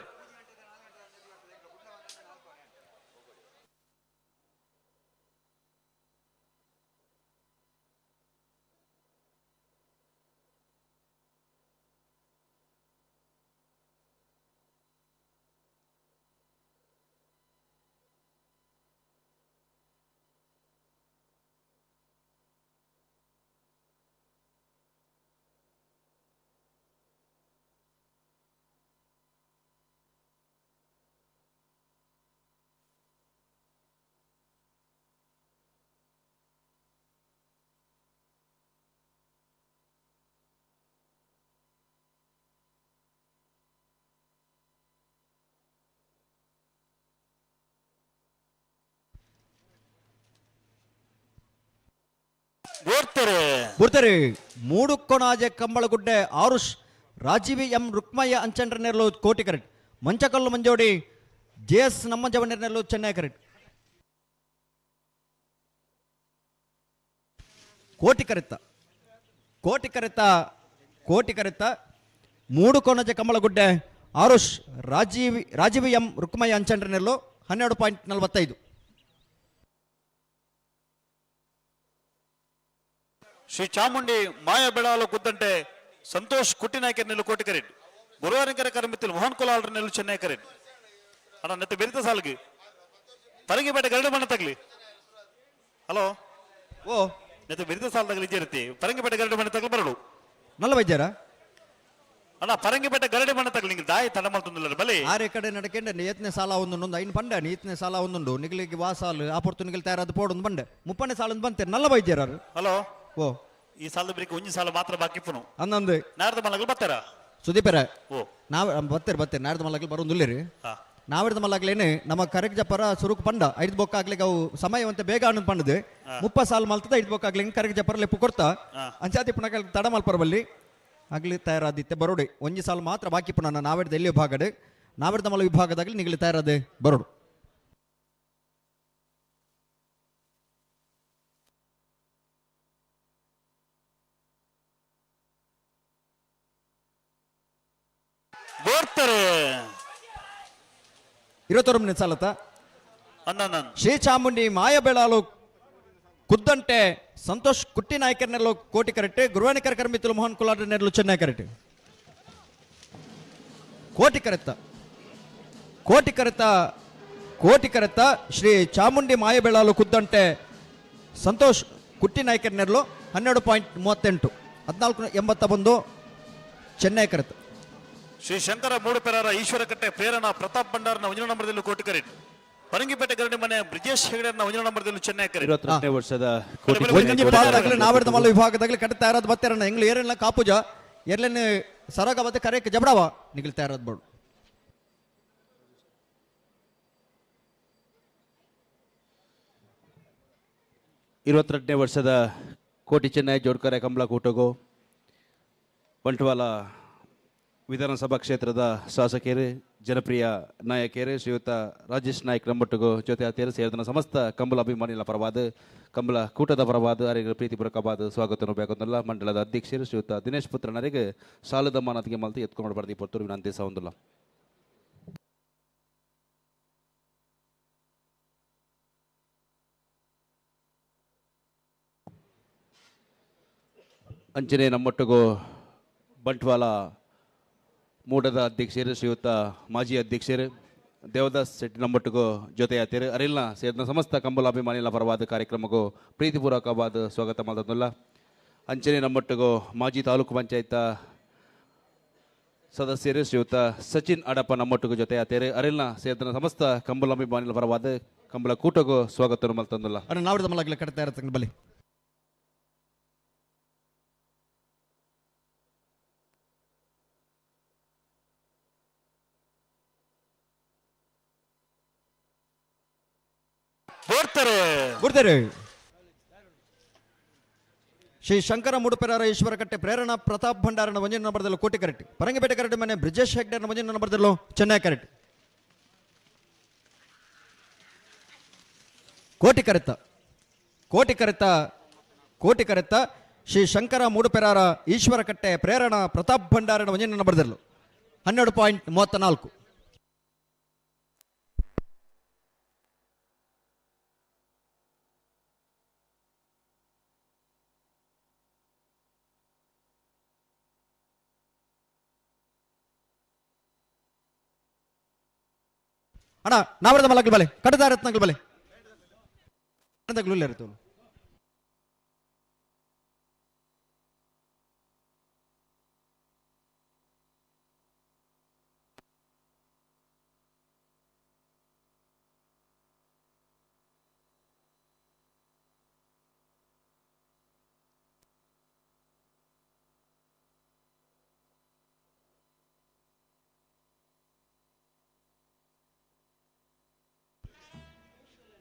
ಬರ್ತಾರೆ 3 ಕೋಣಾಜೆ ಕಂಬಳಗುಡ್ಡೆ ಆರುಷ್ ರಾಜೀವಿ ಎಂ ರುಕ್ಮಯ್ಯ ಅಂಚಂಡ್ರನೆಲ್ಲು ಕೋಟಿ ಕರೆಕ್ಟ್. ಮಂಚಕಲ್ಲು ಮಂಜೋಡಿ JS ನಮ್ಮ ಜವನಿರ್ನೆಲ್ಲು ಚೆನ್ನೈ ಕರೆಕ್ಟ್. ಕೋಟಿ ಕರೆತ 3 ಕೋಣಾಜೆ ಕಂಬಳಗುಡ್ಡೆ ಆರುಷ್ ರಾಜೀವಿ ಎಂ ರುಕ್ಮಯ್ಯ ಅಂಚಂಡ್ರನೆಲ್ಲು 12.45. ಶ್ರೀ ಚಾಮುಂಡಿ ಮಾಯ ಬೆಳಾಲು ಗುದ್ದಂಟೆ ಸಂತೋಷ್ ಕುಟ್ಟಿನಾಯ್ಕರ್ನೆಲ್ಲು ಕೋಟಿ ಕರೆಕ್ಟ್. ಗುರುವಾರಿಕರ ಕರ್ಮಿತ್ತಿಲ್ ಮೋಹನ್ ಕುಲಾಲ್ರನೆಲ್ಲು ಚೆನ್ನೈ ಕರೆಕ್ಟ್. ಅಣ್ಣ ನೆತ್ತ ಬೆರಿತ ಸಾಲ್ಗೆ ಪರಂಗಿಪೇಟೆ ಗರಡಿ ಮನೆ ತಗ್ಲಿ ಹಲೋ ನೆತ್ತ ಬೆರಿತ ಸಾಲದಾಗಲಿ ಇರುತ್ತೆ ಪರಂಗಿಪೇಟೆ ಗರಡಿ ಮನೆ ತಗ್ಲಿ ಬರಡು ನಲ್ಲ ವೈದ್ಯರ ಅಣ್ಣ ಪರಂಗಿಪೇಟೆ ಗರಡಿ ಮನೆ ತಗ್ಲಿ ನಿಂಗೆ ದಾಯಿ ತಡ ಮಾಡ್ತಂದಿಲ್ಲ ಬಲಿ ಆರೆ ಕಡೆ ನಡಕೆಂಡೆ ನೀತ್ನೆ ಸಾಲ ಒಂದೊಂದು ಐನ್ ಪಂಡ ನೀತ್ನೆ ಸಾಲ ಒಂದೊಂದು ನಿಗಲಿಗೆ ವಾಸಾಲು ಆಪರ್ತು ನಿಗಲ್ ತಯಾರಾದ ಪೋಡೊಂದು ಬಂಡೆ 30ನೇ ಸಾಲ ಬಂತೆ ನಲ್ಲ ವೈದ್ಯರು ಹಲೋ ಈ ಸಾಲದ ಬರೀ ಒಂಜಿ ಸಾಲ ಮಾತ್ರ ಬಾಕಿ ಪುನು ಅನ್ನೊಂದು ನಾಡ್ದ ಮಲಗಲು ಬರ್ತಾರ ಸುದೀಪರ ನಾವು ಬತ್ತೇರಿ ನಾಡ್ದ ಮಲಗಲು ಬರೋದಿಲ್ಲರಿ ನಾವಿಡ್ದ ಮಲ್ಲಾಗ್ಲೇನೆ ನಮ್ಮ ಕರೆಕ್ಟ್ ಜಪ್ಪರ ಸುರುಕು ಪಂಡ 5 ಬೊಕ್ಕ ಆಗ್ಲಿಕ್ಕೆ ಅವು ಸಮಯ ಅಂತ ಬೇಗ ಅನ್ನೋದು ಪಂಡದು 30 ಸಾಲ ಮಲ್ತದ 5 ಬೊಕ್ಕ ಆಗ್ಲಿಕ್ಕೆ ಕರೆಕ್ಟ್ ಜಪ್ಪರ ಲೆಪ್ಪು ಕೊಡ್ತಾ ಅಂಚಾತಿ ಪುನಃ ತಡ ಮಲ್ಪರ ಬಲ್ಲಿ ಆಗ್ಲಿ ತಯಾರಾದಿತ್ತೆ ಬರೋಡಿ ಒಂಜಿ ಸಾಲ ಮಾತ್ರ ಬಾಕಿ ಪುನಃ ನಾವಿಡ್ದ ಎಲ್ಲಿ ವಿಭಾಗಡೆ ನಾವಿಡ್ದ ಮಲ ವಿಭಾಗದಾಗಲಿ ನಿಗಲಿ ತಯಾರಾದೆ ಬರೋಡು. ಇರವತ್ತೊಂಬನೇ ಸಾಲತ ಶ್ರೀ ಚಾಮುಂಡಿ ಮಾಯ ಬೆಳಾಲು ಕುದ್ದಂಟೆ ಸಂತೋಷ್ ಕುಟ್ಟಿ ನಾಯ್ಕರ್ನೆಲ್ಲೋ ಕೋಟಿ ಕರೆಕ್ಟ್. ಗುರುವಾನಿಕರ ಕರ್ಮಿತ್ತಲು ಮೋಹನ್ ಕುಲಾರ್ನೆಲ್ಲು ಚೆನ್ನೈ ಕರೆಕ್ಟ್. ಕೋಟಿ ಕರೆತ ಶ್ರೀ ಚಾಮುಂಡಿ ಮಾಯಬೆಳಾಲು ಕುದ್ದಂಟೆ ಸಂತೋಷ್ ಕುಟ್ಟಿ ನಾಯ್ಕರ್ನೆರ್ಲು 12.38 1481 ಚೆನ್ನೈ ಕರೆತ ಶ್ರೀ ಶಂಕರ ಮೂಡುಪೆರಾರ ಈಶ್ವರಕಟ್ಟೆ ಪ್ರೇರಣಾ ಪ್ರತಾಪ್ ಭಂಡಾರನ 1 ನಂಬರ್ದಲ್ಲೂ ಕೋಟಿ ಕರೆಟ್ ಪರಂಗಿಪೇಟೆ ಗರಡಿ ಮನೆ ಬ್ರಿಜೇಶ್ ಹೆಗಡೆಯನ್ನ 1 ನಂಬರ್ದಲ್ಲೂ ಚೆನ್ನೈ ಕರೆಟ್ 22ನೇ ವರ್ಷದ ನಾವರ್ದ ಮಲ್ಲ ವಿಭಾಗದಲ್ಲಿ ಕಟ್ಟ ತಯಾರಾದ ಬತ್ತೇರಣ್ಣ ಎಂಗ್ಲು ಏರೆಲ್ಲ ಕಾಪುಜ ಎರ್ಲೆನ್ ಸರಾಗ ಬತ್ತೆ ಕರೆಯಕ್ಕೆ ಜಬಡಾವ ನಿಗಲ್ ತಯಾರಾದ ಬೋಡು 22ನೇ ವರ್ಷದ ಕೋಟಿ ಚೆನ್ನೈ ಜೋಡ್ಕರೆ ಕಂಬಳ ಕೂಟಗೋ ಬಂಟ್ವಾಳ ವಿಧಾನಸಭಾ ಕ್ಷೇತ್ರದ ಶಾಸಕರು ಜನಪ್ರಿಯ ನಾಯಕರು ಶ್ರೀಯುತ ರಾಜೇಶ್ ನಾಯ್ಕ್ ನಮ್ಮೊಟ್ಟಿಗೂ ಜೊತೆ ಹತ್ತಿರ ಸೇರಿದ ಸಮಸ್ತ ಕಂಬಳ ಅಭಿಮಾನಿಗಳ ಪರವಾದ ಕಂಬಳ ಕೂಟದ ಪರವಾದ ಅವರಿಗೆ ಪ್ರೀತಿಪೂರ್ವಕವಾದ ಸ್ವಾಗತ ಬೇಕಂತಲ್ಲ ಮಂಡಲದ ಅಧ್ಯಕ್ಷರು ಶ್ರೀಯುತ ದಿನೇಶ್ ಪುತ್ರನರಿಗೆ ಸಾಲದ ಮಾನತಿಗೆ ಮಲ್ತು ಎತ್ಕೊಂಡು ಬರ್ದಿ ಪೊರ್ತೂರು ವಿನಂತಿ ಸೌಂದಲ್ಲ ಅಂಚನೆ ನಮ್ಮೊಟ್ಟಿಗೂ ಬಂಟ್ವಾಳ ಮೂಡದ ಅಧ್ಯಕ್ಷರು ಶ್ರೀಯುತ ಮಾಜಿ ಅಧ್ಯಕ್ಷರು ದೇವದಾಸ್ ಶೆಟ್ಟಿ ನಮ್ಮೊಟ್ಟಿಗೂ ಜೊತೆ ಆತೀರು ಅರಿಲ್ನ ಸೇರಿದ ಸಮಸ್ತ ಕಂಬಳ ಅಭಿಮಾನಿಗಳ ಪರವಾದ ಕಾರ್ಯಕ್ರಮಕ್ಕೂ ಪ್ರೀತಿಪೂರ್ವಕವಾದ ಸ್ವಾಗತ ಮಾಡೋದಲ್ಲ ಅಂಚನೆ ನಮ್ಮೊಟ್ಟಿಗೂ ಮಾಜಿ ತಾಲೂಕು ಪಂಚಾಯತ್ ಸದಸ್ಯರು ಶ್ರೀಯುತ ಸಚಿನ್ ಅಡಪ್ಪ ನಮ್ಮೊಟ್ಟಿಗೂ ಜೊತೆ ಆತೀರು ಅರಿಲ್ನ ಸೇರಿದ ಸಮಸ್ತ ಕಂಬಳ ಅಭಿಮಾನಿಗಳ ಪರವಾದ ಕಂಬಳ ಕೂಟಗೂ ಸ್ವಾಗತ ಮಾಡ್ತಂದಲ್ಲ ನಾವರ್ದ ಮಲಗಲ ಕಟ್ತಾ ಇರತ್ತೆ ಬಲಿ ಗುರ್ತಾರೆ ಶ್ರೀ ಶಂಕರ ಮೂಡುಪೆರಾರ ಈಶ್ವರಕಟ್ಟೆ ಪ್ರೇರಣಾ ಪ್ರತಾಪ್ ಭಂಡಾರನ 1 ನಂಬರ್ದಲ್ಲೂ ಕೋಟಿ ಕರೆಕ್ಟ್ ಪರಂಗಿಪೇಟೆ ಕರೆಕ್ಟ್ ಮನೆ ಬ್ರಿಜೇಶ್ ಹೆಗ್ಡೆರ್ನ 1 ನಂಬರ್ದಲ್ಲೂ ಚೆನ್ನೈ ಕರೆಕ್ಟ್ ಕೋಟಿ ಕರೆತ ಶ್ರೀ ಶಂಕರ ಮೂಡುಪೆರಾರ ಈಶ್ವರಕಟ್ಟೆ ಪ್ರೇರಣಾ ಪ್ರತಾಪ್ ಭಂಡಾರನ 1 ನಂಬರ್ದಲ್ಲೂ 12.34 ಅಣ್ಣ ನಾವರದ ಮಲಗಲ್ ಬಲೆ ಕಡದ ರತ್ನಗಲ್ ಬಲೆ ಇರ್ತವೆ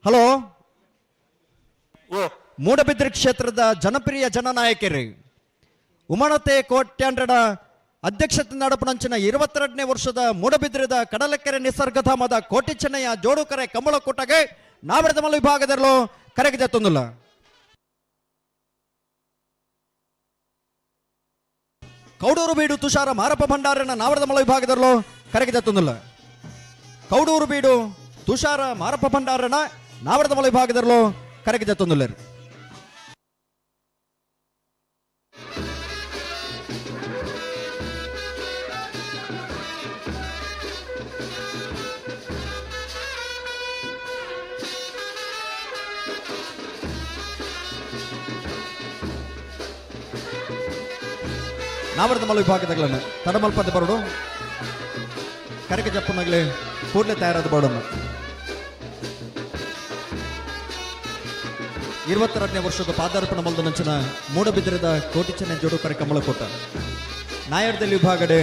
ಹಲೋ ಮೂಡಬಿದ್ರೆ ಕ್ಷೇತ್ರದ ಜನಪ್ರಿಯ ಜನನಾಯಕರು ಉಮಣತೆ ಕೋಟ್ಯಾಂಡ್ರಡ ಅಧ್ಯಕ್ಷತೆ ನಡಪಣಂಚಿನ 22ನೇ ವರ್ಷದ ಮೂಡಬಿದ್ರದ ಕಡಲಕೆರೆ ನಿಸರ್ಗಧಾಮದ ಕೋಟಿ ಚೆನ್ನಯ್ಯ ಜೋಡುಕರೆ ಕಂಬಳ ಕೂಟಗೆ ನಾವರದ ಮಲ್ಲ ವಿಭಾಗದಲ್ಲೂ ಕರೆಗೆ ಜತ್ತೊಂದಿಲ್ಲ ಕೌಡೂರು ಬೀಡು ತುಷಾರ ಮಾರಪ್ಪ ಭಂಡಾರನ ನಾವರದ ಮಲ್ಲ ವಿಭಾಗದಲ್ಲೂ ಕರೆಗೆ ಜತ್ತೊಂದಿಲ್ಲ ಕೌಡೂರು ಬೀಡು ತುಷಾರ ಮಾರಪ್ಪ ಭಂಡಾರನ ನಾವರದ ಮಲ ವಿಭಾಗದಲ್ಲೂ ಕರೆಗೆ ಜತ್ತೊಂದಿಲ್ಲ ನಾವರದ ಮಲ ವಿಭಾಗದಗಳನ್ನು ತಡಮಲ್ಪದ ಬರಡು ಕರೆಗೆ ಜಪ್ಪನಾಗಲಿ ಕೂಡಲೇ ತಯಾರಾದ ಬರೋಣ 22ನೇ ವರ್ಷದ ಪಾದಾರ್ಪಣ ಮಲ್ದ ನಂಚಿನ ಮೂಡಬಿದ್ರದ ಕೋಟಿ ಚೆನ್ನೈ ಜೋಡುಕರೆ ಕಂಬಳಕೋಟ ನಾಯರ್ದಲ್ಲಿ ವಿಭಾಗಡೆ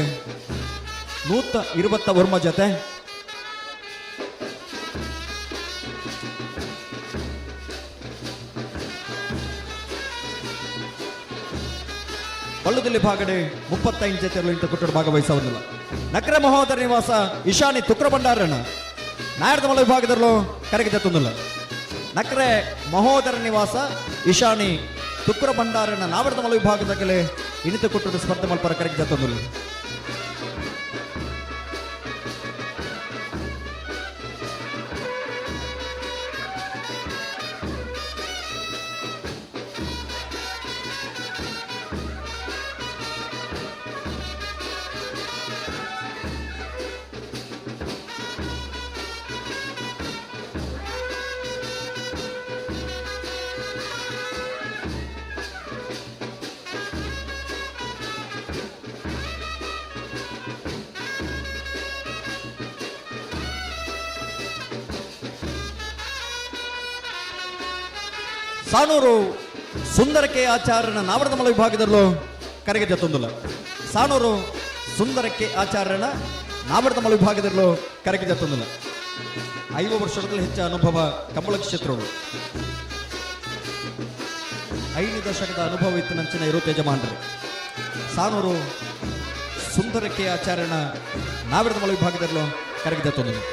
120 ಜೊತೆ ಬಳ್ಳದಲ್ಲಿ ಭಾಗಡೆ 35 ಜೊತೆ ಇಂಥ ಕೊಟ್ಟಡ ಭಾಗವಹಿಸೋದಿಲ್ಲ ನಕರ ಮಹೋದರ ನಿವಾಸ ಇಶಾನಿ ತುಕ್ರ ಭಂಡಾರಣ ನಾಯರ್ದ ಮಲ ವಿಭಾಗದಲ್ಲೂ ಕರೆಗೆ ಜತ್ತೊಂದಿಲ್ಲ ನಕರೆ ಮಹೋದರ ನಿವಾಸ ಇಶಾನಿ ತುಕ್ರ ಭಂಡಾರನ ನಾವರದ ಮಲ ವಿಭಾಗದಾಗಲೇ ಇನಿತ ಕೊಟ್ಟದ ಸ್ಪರ್ಧೆ ಮಲ್ಪರ ಕರೆಗೆ ಜತ್ತೊಂದಿಲ್ಲ ಸಾನೂರು ಸುಂದರಕ್ಕೆ ಆಚಾರ್ಯನ ನಾವಡದ ಮಲ ವಿಭಾಗದಲ್ಲೂ ಕರೆಗೆ ಜತ್ತೊಂದಿಲ್ಲ. ಸಾನೂರು ಸುಂದರಕ್ಕೆ ಆಚಾರ್ಯನ ನಾವಡದ ಮಲ ವಿಭಾಗದಲ್ಲೂ ಕರೆಗೆ ಜತ್ತೊಂದಿಲ್ಲ. 5 ವರ್ಷಗಳಲ್ಲಿ ಹೆಚ್ಚು ಅನುಭವ ಕಂಬಳ ಕ್ಷೇತ್ರಗಳು 5 ದಶಕದ ಅನುಭವ ಇತ್ತು ನಂಚಿನ ಇರೋ ಯಜಮಾನರು. ಸಾನೂರು ಸುಂದರಕ್ಕೆ ಆಚಾರ್ಯನ ನಾವಡದ ಮಲ ವಿಭಾಗದಲ್ಲೂ ಕರೆಗೆ ಜತ್ತೊಂದಿಲ್ಲ.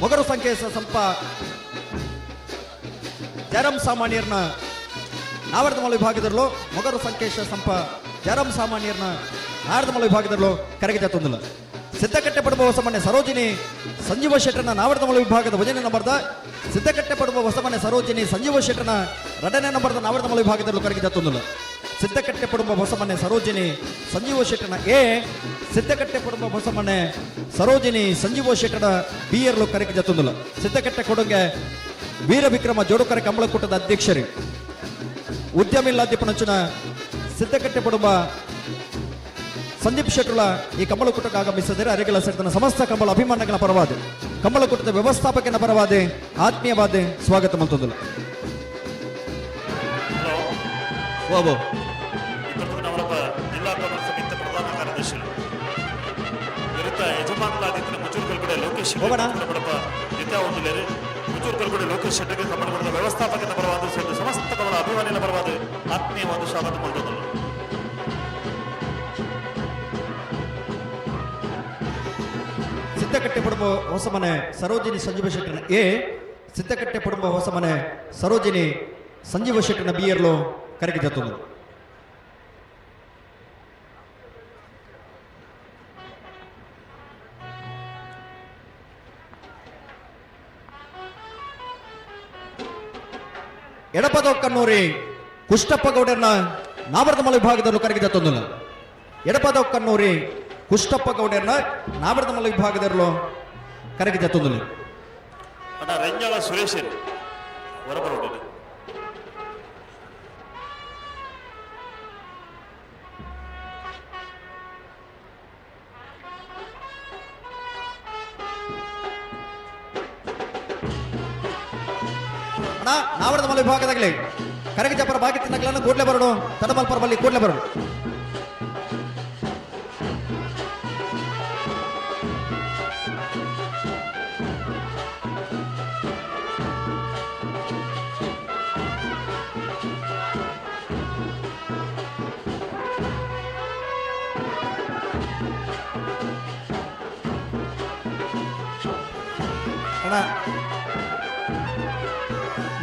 ಮೊಗರು ಸಂಕೇತ ಸಂಪ ಜಯರಾಮ್ ಸಾಮಾನ್ಯರ್ನ ನಾವಡದ ಮಲ ವಿಭಾಗದಲ್ಲೂ ಮೊಗರು ಸಂಕೇಶ ಸಂಪ ಜಯರಾಮ್ ಸಾಮಾನ್ಯರ್ನ ನಾವಡದ ಮಲ ವಿಭಾಗದಲ್ಲೂ ಕರೆಗೆ ಜತ್ತೊಂದಿಲ್ಲ. ಸಿದ್ದಕಟ್ಟೆ ಪಡುವ ಹೊಸಮನೆ ಸರೋಜಿನಿ ಸಂಜೀವ ಶೆಟ್ಟರ್ನ ನಾವಡದ ಮಲ ವಿಭಾಗದ ಭಜನೆ ನಂಬರ್ದ ಸಿದ್ದಕಟ್ಟೆ ಪಡುವ ಹೊಸಮನೆ ಸರೋಜಿನಿ ಸಂಜೀವ ಶೆಟ್ಟರ್ನ ಎರಡನೇ ನಂಬರ್ದ ನಾವಡದ ಮಲ ವಿಭಾಗದಲ್ಲೂ ಕರೆಗೆ ಜತ್ತೊಂದಿಲ್ಲ. ಸಿದ್ದಕಟ್ಟೆ ಪಡುವ ಹೊಸಮನೆ ಸರೋಜಿನಿ ಸಂಜೀವ ಶೆಟ್ಟರ್ನ ಎ ಸಿದ್ದಕಟ್ಟೆ ಪಡುವ ಹೊಸಮನೆ ಸರೋಜಿನಿ ಸಂಜೀವ ಶೆಟ್ಟರ್ನ ಬಿ ಯರ್ಲು ಕರೆಗೆ ಜತ್ತೊಂದಿಲ್ಲ. ಸಿದ್ದಕಟ್ಟೆ ಕೊಡುಗೆ ವೀರ ವಿಕ್ರಮ ಜೋಡುಕರೆ ಕಂಬಳಕೂಟದ ಅಧ್ಯಕ್ಷರು ಉದ್ಯಮ ಇಲ್ಲಾದ್ಯಪನಂಚಿನ ಸಿದ್ದಕಟ್ಟೆ ಪಡುವ ಸಂದೀಪ್ ಶೆಟ್ಟುಲ ಈ ಕಂಬಳಕೂಟಕ್ಕೆ ಆಗಮಿಸಿದರೆ ಅರೆಗಳ ಸೇರಿದ ಸಮಸ್ತ ಕಂಬಳ ಅಭಿಮಾನಗಳ ಪರವಾದ ಕಂಬಳಕೂಟದ ವ್ಯವಸ್ಥಾಪಕನ ಪರವಾದ ಆತ್ಮೀಯವಾದ ಸ್ವಾಗತ ಮಂತೊಂದಿಲ್ಲ. ಜಿಲ್ಲಾ ಕಾಂಗ್ರೆಸ್ ಸಮಿತಿ ಪ್ರಧಾನ ಕಾರ್ಯದರ್ಶಿ ವಿರುದ್ಧ ಯಜಮಾನರಾದಿದ್ದ ಮುಜೂರ್ ಕಲ್ಗಡೆ ಲೋಕೇಶ್ ಮುಜೂರ್ ಕಲ್ಗಡೆ ಲೋಕೇಶ್ ಶೆಟ್ಟಿಗೆ ಕಂಬಳಕೂಟದ ವ್ಯವಸ್ಥಾಪಕನ ಪರವಾದ ಸೇರಿದ ಸಮಸ್ತ ಕಂಬಳ ಅಭಿಮಾನಿಗಳ ಪರವಾದ ಆತ್ಮೀಯವಾದ ಸ್ವಾಗತ ಮಂತೊಂದಿಲ್ಲ. ಸಿದ್ದಕಟ್ಟೆ ಪಡುವ ಹೊಸಮನೆ ಸರೋಜಿನಿ ಸಂಜೀವ ಶೆಟ್ಟರ್ನ ಎ ಸಿದ್ದಕಟ್ಟೆ ಪಡುವ ಹೊಸಮನೆ ಸರೋಜಿನಿ ಸಂಜೀವ ಶೆಟ್ಟರ್ನ ಬಿ ಯರ್ಲು ಕರೆಗೆ ಜತ್ತೊಂದಿಲ್ಲ. ಎಡಪದೊಕ್ಕನ್ನೂರಿ ಕುಷ್ಟಪ್ಪ ಗೌಡರ್ನ ನಾವಡದ ಮಲ ವಿಭಾಗದಲ್ಲೂ ಕರೆಗೆ ಜತ್ತೊಂದಿಲ್ಲ. ಎಡಪದೊಕ್ಕನ್ನೂರಿ ಕುಷ್ಟಪ್ಪ ಗೌಡರ್ನ ನಾವಡದ ಮಲ ವಿಭಾಗದಲ್ಲೂ ಕರೆಗೆ ಜತ್ತೊಂದಿಲ್ಲ. ರೆಂಜಾಳ ಸುರೇಶನ್ ಹೊರಬರೋದು ನಾವಡದ ಮಲ ವಿಭಾಗದಾಗಲಿ ಕರೆಗೆ ಜಪ್ಪರ ಬಾಗಿ ತಿನ್ನಗಳನ್ನು ಕೂಡ್ಲೆ ಬರೋಡು ತಡಮಲ್ಪರ ಬಲ್ಲಿ ಕೂಡ್ಲೆ ಬರೋಡು.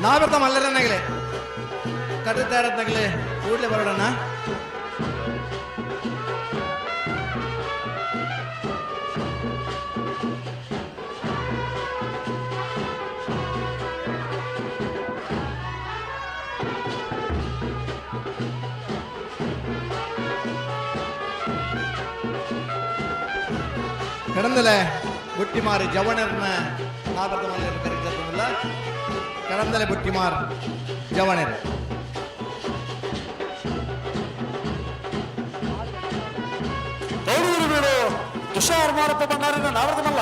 ನಾವರ್ತ ಮಲ್ಲರನ್ನಾಗಲೇ ಕಟ್ಟುತ್ತಾ ಇರೋದ್ನಾಗಲೇ ಕೂಡಲೇ ಬರೋಣ. ಕಡಂದಲೆ ಬುಟ್ಟಿಮಾರಿ ಜವಣರ್ನ ನಾವರ್ತ ಮಲ್ಲರ ಕರೆಕ್ಟಿಲ್ಲ. ಕಡಂದಲೆ ಬುಟ್ಟಿಮಾರ್ ಜವಣರ್ ತೌಡೂರು ಬೀಡು ತುಷಾರ್ ಮಾರಪ್ಪ ಭಂಡಾರನ ನಾವರ್ತ ಮಲ್ಲ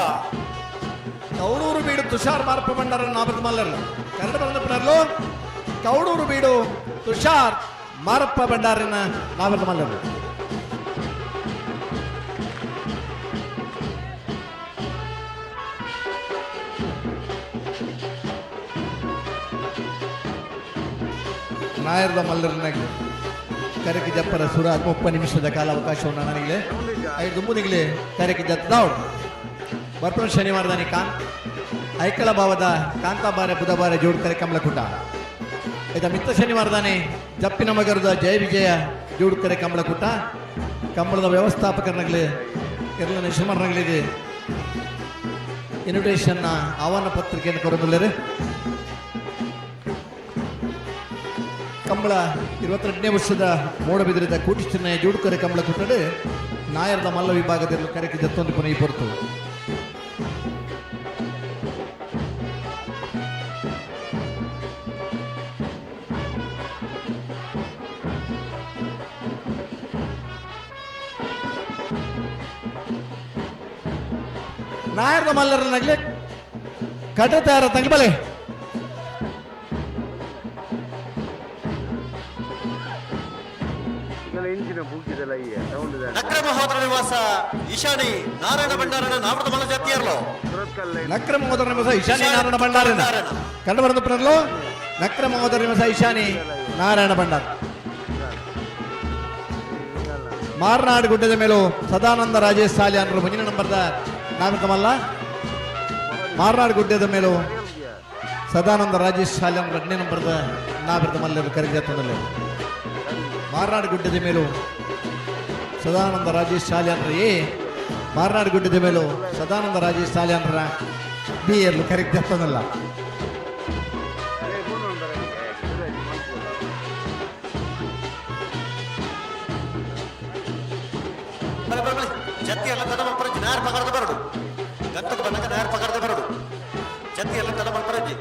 ಕೌಡೂರು ಬೀಡು ತುಷಾರ್ ಮಾರಪ್ಪ ಭಂಡಾರನ ನಾವರ್ತ ಮಲ್ಲರ್ ಕನ್ನಡ ಬಂದಪ್ಪನರ್ಲು ಕೌಡೂರು ಬೀಡು ತುಷಾರ್ ಮಾರಪ್ಪ ಭಂಡಾರನ ನಾವರ್ತ ಮಲ್ಲರ್. ನಾಯರ್ದ ಮಲ್ಲರ್ನಾಗ ಕರೆಗೆ ಜಪ್ಪರ ಸುರ 30 ನಿಮಿಷದ ಕಾಲ ಅವಕಾಶವನ್ನು ನನಗೆ 5 ಮುಂದಿಗೆ ಕರೆಗೆ ಜತ್ತಾವ್ ಬರ್ಪಣ ಶನಿವಾರದಾನಿ ಐಕಳ ಭಾವದ ಕಾಂತಾಬಾರೆ ಬುಧವಾರ ಜೋಡ್ ಕರೆ ಕಮಲಕುಟ ಇದ ಮಿತ್ತ ಶನಿವಾರದಾನೆ ಜಪ್ಪಿನ ಮಗರದ ಜಯ ವಿಜಯ ಜೋಡ್ ಕರೆ ಕಮಲಕುಟ ಕಂಬಳದ ವ್ಯವಸ್ಥಾಪಕರನ್ನಾಗಲಿ ಎಲ್ಲ ಯಜಮಾನರಾಗಲಿಗೆ ಇನ್ವಿಟೇಷನ್ನ ಆಹ್ವಾನ ಪತ್ರಿಕೆಯನ್ನು ಕೊರದಿಲ್ಲರೆ ಕಂಬಳ 22ನೇ ವರ್ಷದ ಮೂಡಬಿದಿರಿದ ಕೂಟಿ ಚೆನ್ನಯ್ಯ ಜೋಡುಕರೆ ಕಂಬಳ ಕೊಟ್ಟಡೆ ನಾಯರದ ಮಲ್ಲ ವಿಭಾಗದಲ್ಲಿ ಕರೆಗೆ ಜತ್ತೊಂದು ಕೊನೆ ಹೊರತು ನಾಯರದ ಮಲ್ಲರನ್ನಾಗಲಿ ಕಟ್ಟೆ ತಯಾರ ತಂಗಬಲೆ ನಕ್ರ ಮಹೋದರ ನಿವಾಸ ಈಶಾನಿ ನಾರಾಯಣ ಭಂಡಾರನ ನಾಮೃತ ಮಲ್ಲ ಜಾತಿಯರ್ಲೋ ನಕ್ರ ಮಹೋದರ ನಿವಾಸ ಈಶಾನಿ ನಾರಾಯಣ ಭಂಡಾರನ ಕಂಡು ಬರೆದು ನಕ್ರ ಮಹೋದರ ನಿವಾಸ ಈಶಾನಿ ನಾರಾಯಣ ಭಂಡಾರ ಮಾರ್ನಾಡು ಗುಡ್ಡದ ಮೇಲೂ ಸದಾನಂದ ರಾಜೇಶ್ ಸಾಲಿಯಾನರು ಮುಂದಿನ ನಂಬರ್ದ ನಾಮೃತ ಮಲ್ಲ ಮಾರ್ನಾಡು ಗುಡ್ಡದ ಮೇಲೂ ಸದಾನಂದ ರಾಜೇಶ್ ಶಾಲ್ಯಾನ್ 2ನೇ ನಂಬರ್ದ ನಾಮೃತ ಮಲ್ಲರು ಕರೆಜಾತದಲ್ಲಿ ಮಾರ್ನಾಡು ಗುಡ್ಡದ ಮೇಲೂ ಸದಾನಂದ ರಾಜೇಶ್ ಶಾಲ್ಯಾನ್ರ ಎ ಮಾರ್ನಾಡು ಗುಡ್ಡದ ಮೇಲೂ ಸದಾನಂದ ರಾಜೇಶ್ ಶಾಲ್ಯಾನ್ರ ಬಿ ಎರ್ಲು ಕರೆಕ್ಟ್ ಆಗ್ತದಲ್ಲ ಜತ್ತಿ ಎಲ್ಲ ತಡ ಮಲ್ಪರಜ್ಜಿ ನಾಯರ್ ಪಗಾರದ ಬರಡು ಗಂಟಕ್ಕೆ ಬಂದಾಗ ನಾಯರ್ ಪಗಾರದ ಬರಡು ಜತ್ತಿ ಎಲ್ಲ ತಡ ಮಲ್ಪರಜ್ಜಿ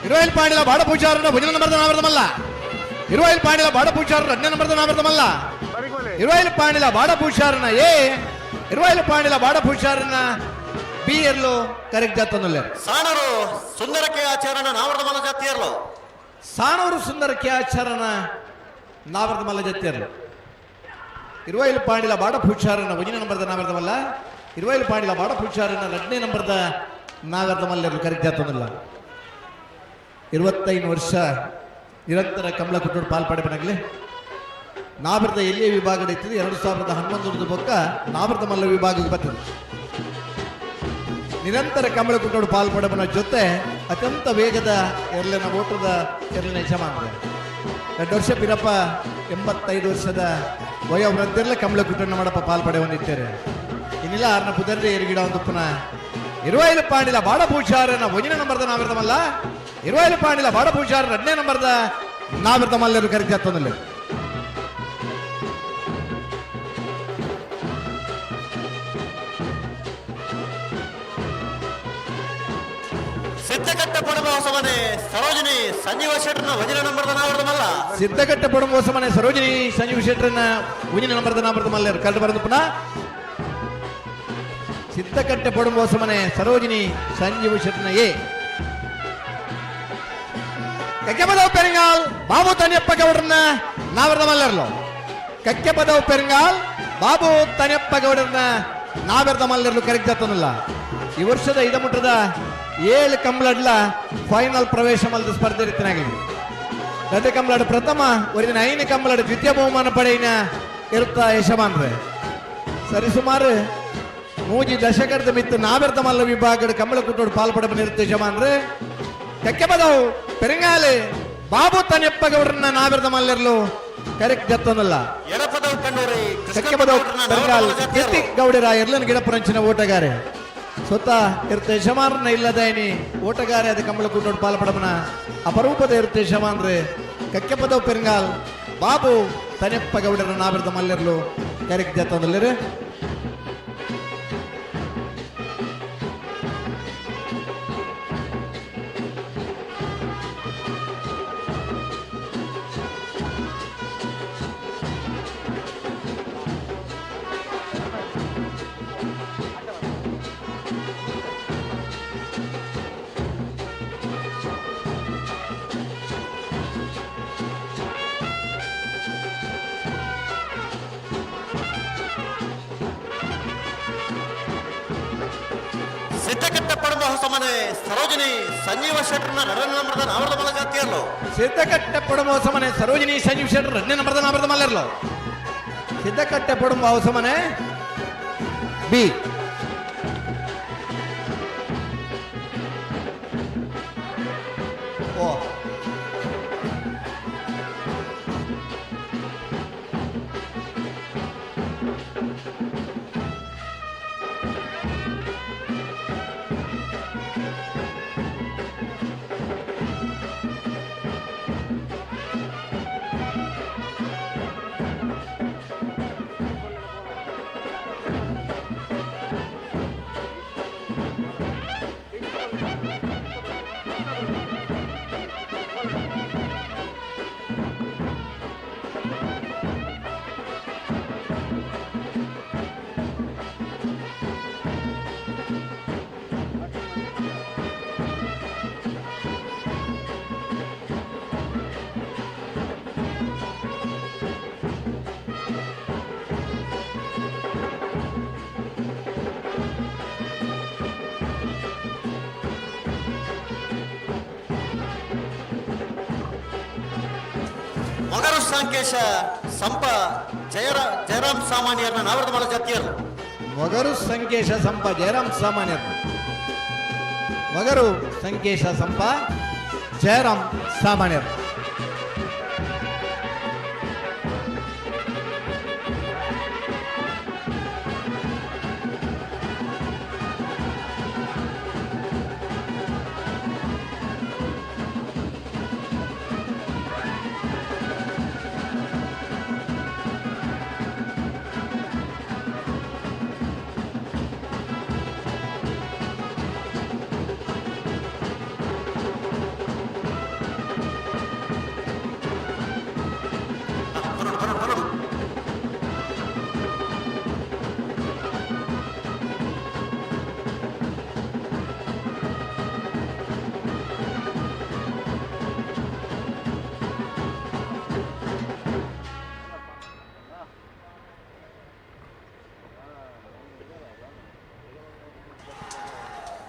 ಇರುವೈಲ್ ಪಾಂಡಿಲ ಬಾಡ ಪೂಜಾರನ ಭುಜನ ನಂಬರ್ದ ನಾವರ್ದಮಲ್ಲ ಇರುವೈಲ್ ಪಾಂಡಿಲ ಬಾಡ ಪೂಜಾರ 2ನೇ ನಂಬರ್ದ ನಾವರ್ದಮಲ್ಲ ಇರುವೈಲ್ ಪಾಂಡಿಲ ಬಾಡ ಪೂಜಾರನ ಎ ಇರುವೈಲ್ ಪಾಂಡಿಲ ಬಾಡ ಪೂಜಾರನ ಬಿ ಎರ್ಲು ಕರೆಕ್ಟ್ ಜಾತನಲ್ಲ ಸಾಣರು ಸುಂದರಕ್ಕೆ ಆಚಾರನ ನಾವರ್ದ ಮಲ್ಲ ಜಾತಿಯರ್ಲೋ ಸಾಣೂರು ಸುಂದರಕ್ಕೆ ಆಚಾರನ ನಾವರ್ದ ಮಲ್ಲ ಜಾತಿಯರ್ಲು ಇರುವೈಲ್ ಪಾಂಡಿಲ ಬಾಡ ಪೂಜಾರನ ಭುಜನ ನಂಬರ್ದ ನಾವರ್ದಮಲ್ಲ ಇರುವೈಲ್ ಪಾಂಡಿಲ ಬಾಡ ಪೂಜಾರನ 2ನೇ ನಂಬರ್ದ ನಾವರ್ದ ಮಲ್ಲ ಕರೆಕ್ಟ್ ಜಾತನಲ್ಲ 25 ವರ್ಷ ನಿರಂತರ ಕಮಲ ಕುಟ್ಟೋಡು ಪಾಲ್ಪಡಬೇನಾಗಲಿ ನಾಭೃತ ಎಲ್ಲಿಯ ವಿಭಾಗ ಇರ್ತದೆ 2011 ಬೊಕ್ಕ ನಾಭೃತ ಮಲ್ಲ ವಿಭಾಗಕ್ಕೆ ಬರ್ತದೆ ನಿರಂತರ ಕಮಲ ಕುಟ್ಟೋಡು ಪಾಲ್ಪಡಬನ ಜೊತೆ ಅತ್ಯಂತ ವೇಗದ ಎರಲಿನ ಓಟದ ಎರಲಿನ ಯಜಮಾನ 2 ವರ್ಷ ಪಿರಪ್ಪ 85 ವರ್ಷದ ವಯೋವೃದ್ಧರೆಲ್ಲ ಕಮಲ ಕುಟ್ಟನ್ನು ಮಾಡಪ್ಪ ಪಾಲ್ಪಡೆವನಿದ್ದಾರೆ ಇನ್ನಿಲ್ಲ ಆರ್ನ ಪುದರ್ದೆ ಏರಿಗಿಡ ಒಂದು ಪುನಃ ಇರುವೈಲು ಪಾಂಡಿಲ ಬಾಡ ಪೂಜಾರನ 1ನೇ ನಂಬರ್ದ ನಾವರ್ದಮಲ್ಲ ಇರುವೈಲು ಪಾಂಡಿಲ ಬಾಡ ಪೂಜಾರ 2ನೇ ನಂಬರ್ದ ನಾವರ್ದಮಲ್ಲರು ಕರೆಕ್ಟ್ ಆಗ್ತದಲ್ಲ ಸಿದ್ದಕಟ್ಟೆ ಪಡುಮೋಸಮನೆ ಸರೋಜಿನಿ ಸಂಜೀವ ಶೆಟ್ಟರ್ನ 1ನೇ ನಂಬರ್ದ ನಾವರ್ದಮಲ್ಲ ಸಿದ್ದಕಟ್ಟೆ ಪಡುಮೋಸಮನೆ ಸರೋಜಿನಿ ಸಂಜೀವ ಶೆಟ್ಟರ್ನ 1ನೇ ನಂಬರ್ದ ನಾವರ್ದಮಲ್ಲರು ಕಂಡು ಬರೆದು ಪುನಃ ಸಿದ್ದಕಟ್ಟೆ ಪಡುಮೋಸಮನೆ ಸರೋಜಿನಿ ಸಂಜೀವ ಶೆಟ್ಟರ್ನ ಎ ಕಕ್ಕೆಪದವು ಪೆರಿಂಗಾಲ್ ಬಾಬು ತನಿಯಪ್ಪ ಗೌಡರನ್ನ ನಾವರ್ದ ಮಲ್ಲರ್ಲು ಕಕ್ಕೆಪದವು ಪೆರಿಂಗಾಲ್ ಬಾಬು ತನಿಯಪ್ಪ ಗೌಡರನ್ನ ನಾವರ್ದ ಮಲ್ಲರ್ಲು ಕರೆಕ್ಟ್ ಆಗ್ತಾನಲ್ಲ ಈ ವರ್ಷದ ಇದಮುಟ್ಟದ 7 ಕಂಬಳಡ್ಲ ಫೈನಲ್ ಪ್ರವೇಶ ಮಲ್ಲದ ಸ್ಪರ್ಧೆ ರೀತಿಯಾಗಿದೆ ಗದ್ದೆ ಕಂಬಳಾಡು ಪ್ರಥಮ ಒರಿನ 5 ಕಂಬಳಾಡು ದ್ವಿತೀಯ ಬಹುಮಾನ ಪಡೆಯಿನ ಇರುತ್ತಾ ಯಶಮಾನ್ರೆ ಸರಿಸುಮಾರು 3 ದಶಕದ ಮಿತ್ತು ನಾವರ್ದ ಮಲ್ಲ ವಿಭಾಗದ ಕಂಬಳ ಕುಟ್ಟೋಡು ಪಾಲ್ಪಡಬನಿರುತ್ತೆ ಯಜಮಾನ್ರೆ ಕಕ್ಕೆಪದವು ಪೆರಿಂಗಾಲೆ ಬಾಬು ತನಿಯಪ್ಪ ಗೌಡರನ್ನ ನಾವರ್ದ ಮಲ್ಲರ್ಲು ಕರೆಕ್ಟ್ ಗತ್ತನಲ್ಲ ಎಡಪದವು ಕಣ್ಣೂರಿ ಕಕ್ಕೆಪದವು ಪೆರಿಂಗಾಲ್ ಎತ್ತಿ ಗೌಡರ ಎರ್ಲನ್ ಗಿಡಪುರಂಚಿನ ಓಟಗಾರೆ ಸ್ವತಃ ಇರುತ್ತೆ ಯಜಮಾನನ ಇಲ್ಲದೇನಿ ಓಟಗಾರೆ ಅದ ಕಂಬಳ ಕುಟ್ಟೋಡು ಪಾಲ್ಪಡಬನ ಅಪರೂಪದ ಇರುತ್ತೆ ಯಜಮಾನ್ರೆ ಕಕ್ಕೆಪದವು ಪೆರಿಂಗಾಲ್ ಬಾಬು ತನಿಯಪ್ಪ ಗೌಡರ ನಾವರ್ದ ಮಲ್ಲರ್ಲು ಕರೆಕ್ಟ್ ಗತ್ತನಲ್ಲರೆ ಸಿದ್ದಕಟ್ಟಪಡುವ ಹೊಸಮನೆ ಸರೋಜಿನಿ ಸಂಜೀವ ಶೆಟ್ಟರ್ನ ಎರಡನೇ ನಂಬರ್ದ ನಾವರದ ಮಲ ಜಾತಿಯಲ್ಲೋ ಸಿದ್ದಕಟ್ಟಪಡುವ ಹೊಸಮನೆ ಸರೋಜಿನಿ ಸಂಜೀವ್ ಶೆಟ್ಟರ್ ಎರಡನೇ ನಂಬರ್ದ ನಾವರದ ಮಲ್ಲರ್ಲೋ ಸಿದ್ದಕಟ್ಟಪಡುವ ಹೊಸಮನೆ ಬಿ ಓ ಮಗರು ಸಾಂಕೇಶ ಸಂಪ ಜಯರಾಮ್ ಸಾಮಾನ್ಯರನ್ನ ನಾವರದ ಮಲ ಜಾತಿಯರು ಮೊಗರು ಸಂಕೇಶ ಸಂಪ ಜಯರಾಮ್ ಸಾಮಾನ್ಯರ್ ಮೊಗರು ಸಂಕೇಶ ಸಂಪ ಜಯರಾಮ್ ಸಾಮಾನ್ಯರ್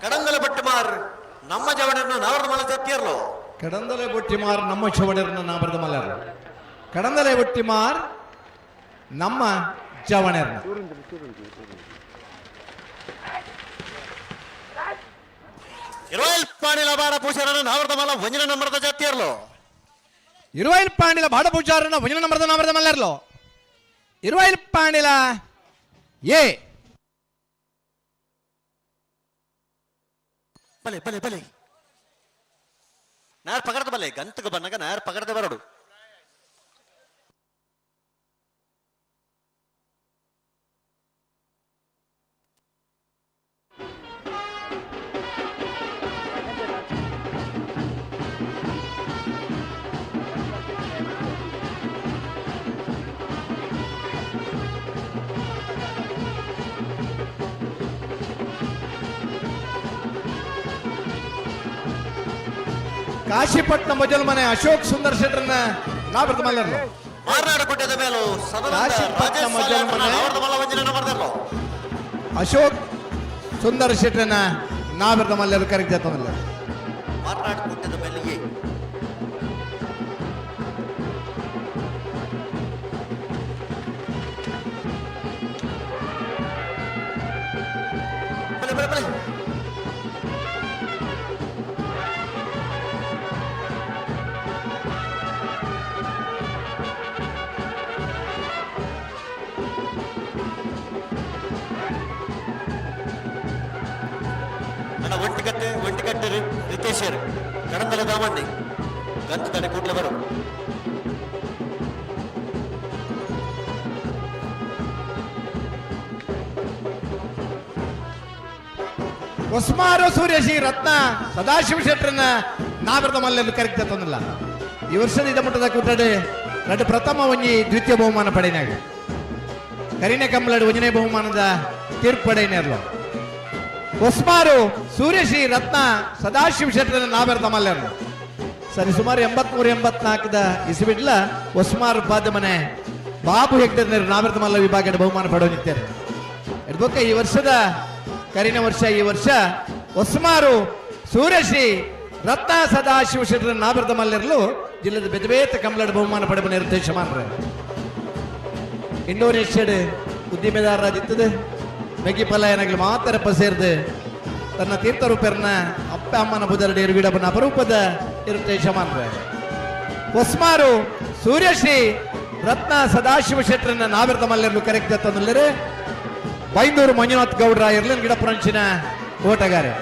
ಕಡಂಗಲ ಬಟ್ಟಮಾರ್ ನಮ್ಮ ಜವಡರ್ನ ನಾವರದ ಮಲ ಜಾತಿಯರ್ಲೋ ಕಡಂದಲೆ ಬೊಟ್ಟಿಮಾರ್ ನಮ್ಮ ಚವಣರ್ನ ನಾಬರದ ಮಲ್ಲರ್ ಕಡಂದಲೆ ಬೊಟ್ಟಿಮಾರ್ ನಮ್ಮ ಜವಣರ್ನ ಇರುವಲ್ ಪಾಣಿಲ ಬಾಡ ಪೂಜಾರನ ನಾವರದ ಮಲ ವಂಜನ ನಂಬರದ ಜಾತಿಯರ್ಲೋ ಇರುವೈಲ್ ಪಾಣಿಲ ಬಾಡ ಪೂಜಾರನ ವಂಜನ ನಂಬರದ ನಾಬರದ ಮಲ್ಲರ್ಲೋ ಇರುವೈಲ್ ಪಾಣಿಲ ಎ ಬಲೆ ಬಲೆ ಬಲೆ ನಾರ್ ಪಕಡದ ಬಲೆ ಗಂತಗ ಬನ್ನಗ ನಾರ್ ಪಕಡದ ಬರಡು ಕಾಶಿಪಟ್ನ ಮೊದಲ ಮನೆ ಅಶೋಕ್ ಸುಂದರ್ ಶೆಟ್ಟರ್ನ ನಾಬರದ ಮಲ್ಲರ್ಲು ಮಾರ್ನಾಡು ಕೊಟ್ಟದ ಮೇಲೂ ಕಾಶಿಪಟ್ನ ಮೊದಲ ಮನೆ ಅಶೋಕ್ ಸುಂದರ್ ಶೆಟ್ಟರ್ನ ನಾಬರದ ಮಲ್ಲರು ಕರೆಕ್ಟ್ ಜಾತಮಲ್ಲ ಮಾರ್ನಾಡು ಕೊಟ್ಟದ ಮೇಲೆಯೇ ಬಲೆ ಬಲೆ ಬಲೆ ஒண்டிக்கட்டு ரித்தேஷர் கடந்தல தாமண்டி கந்து தடை கூட்டில் வரும் ಒಸ್ಮಾರು ಸೂರ್ಯಶ್ರೀ ರತ್ನ ಸದಾಶಿವ ಶೆಟ್ಟರನ್ನ ನಾಬರದ ಮಲ್ಲಲ್ಲಿ ಕರೆಕ್ಟ್ ತಂದಿಲ್ಲ ಈ ವರ್ಷದ ಇದ ಮಟ್ಟದ ಕೂಟಡೆ ನಡು ಪ್ರಥಮ ಒಂಜಿ ದ್ವಿತೀಯ ಬಹುಮಾನ ಪಡೆಯಿನಾಗ ಕರಿನೆ ಕಂಬಳಡು ಒಂಜನೇ ಬಹುಮಾನದ ತೀರ್ಪು ಪಡೆಯಿನೇರ್ಲು ಒಸ್ಮಾರು ಸೂರ್ಯಶ್ರೀ ರತ್ನ ಸದಾಶಿವ ಶೆಟ್ಟರನ್ನ ನಾಬರದ ಮಲ್ಲರು ಸರಿ ಸುಮಾರು 83-84 ಇಸ್ಬಿಡ್ಲ ಒಸ್ಮಾರು ಪಾದಮನೆ ಬಾಬು ಹೆಗ್ಡೆ ನಾಬರದ ಮಲ್ಲ ವಿಭಾಗದ ಬಹುಮಾನ ಪಡೆಯುತ್ತಾರೆ ಈ ವರ್ಷದ ಕರಿನ ವರ್ಷ ಈ ವರ್ಷ ಒಸ್ಮಾರು ಸೂರ್ಯಶ್ರೀ ರತ್ನ ಸದಾಶಿವ ಶೆಟ್ಟರ ನಾಬರದ ಮಲ್ಲರ್ಲು ಜಿಲ್ಲೆದ ಬೆದಬೇತ ಕಂಬಳದ ಬಹುಮಾನ ಪಡೆಯುವ ನಿರ್ದೇಶಮಾನ್ರೆ ಇಂಡೋನೇಷ್ಯಾಡ್ ಉದ್ದಿಮೆದಾರರಾದಿತ್ತದು ಮೆಗಿ ಪಲಾಯನಗಳು ಮಾತ್ರ ಸೇರಿದು ತನ್ನ ತೀರ್ಥರೂಪರ್ನ ಅಪ್ಪ ಅಮ್ಮನ ಬುಧರಡಿ ಎರುಗಿಡಬನ ಅಪರೂಪದ ನಿರ್ದೇಶಮಾನ್ರೆ ಒಸ್ಮಾರು ಸೂರ್ಯಶ್ರೀ ರತ್ನ ಸದಾಶಿವ ಶೆಟ್ಟರನ್ನ ನಾವಿರದ ಮಲ್ಲರ್ಲು ಕರೆಕ್ಟ್ ತಂದರೆ ಬೈಂದೂರು ಮಂಜುನಾಥ್ ಗೌಡ್ರ ಇರ್ಲಿನ್ ಗಿಡಪುರಂಚಿನ ಓಟಗಾರೆ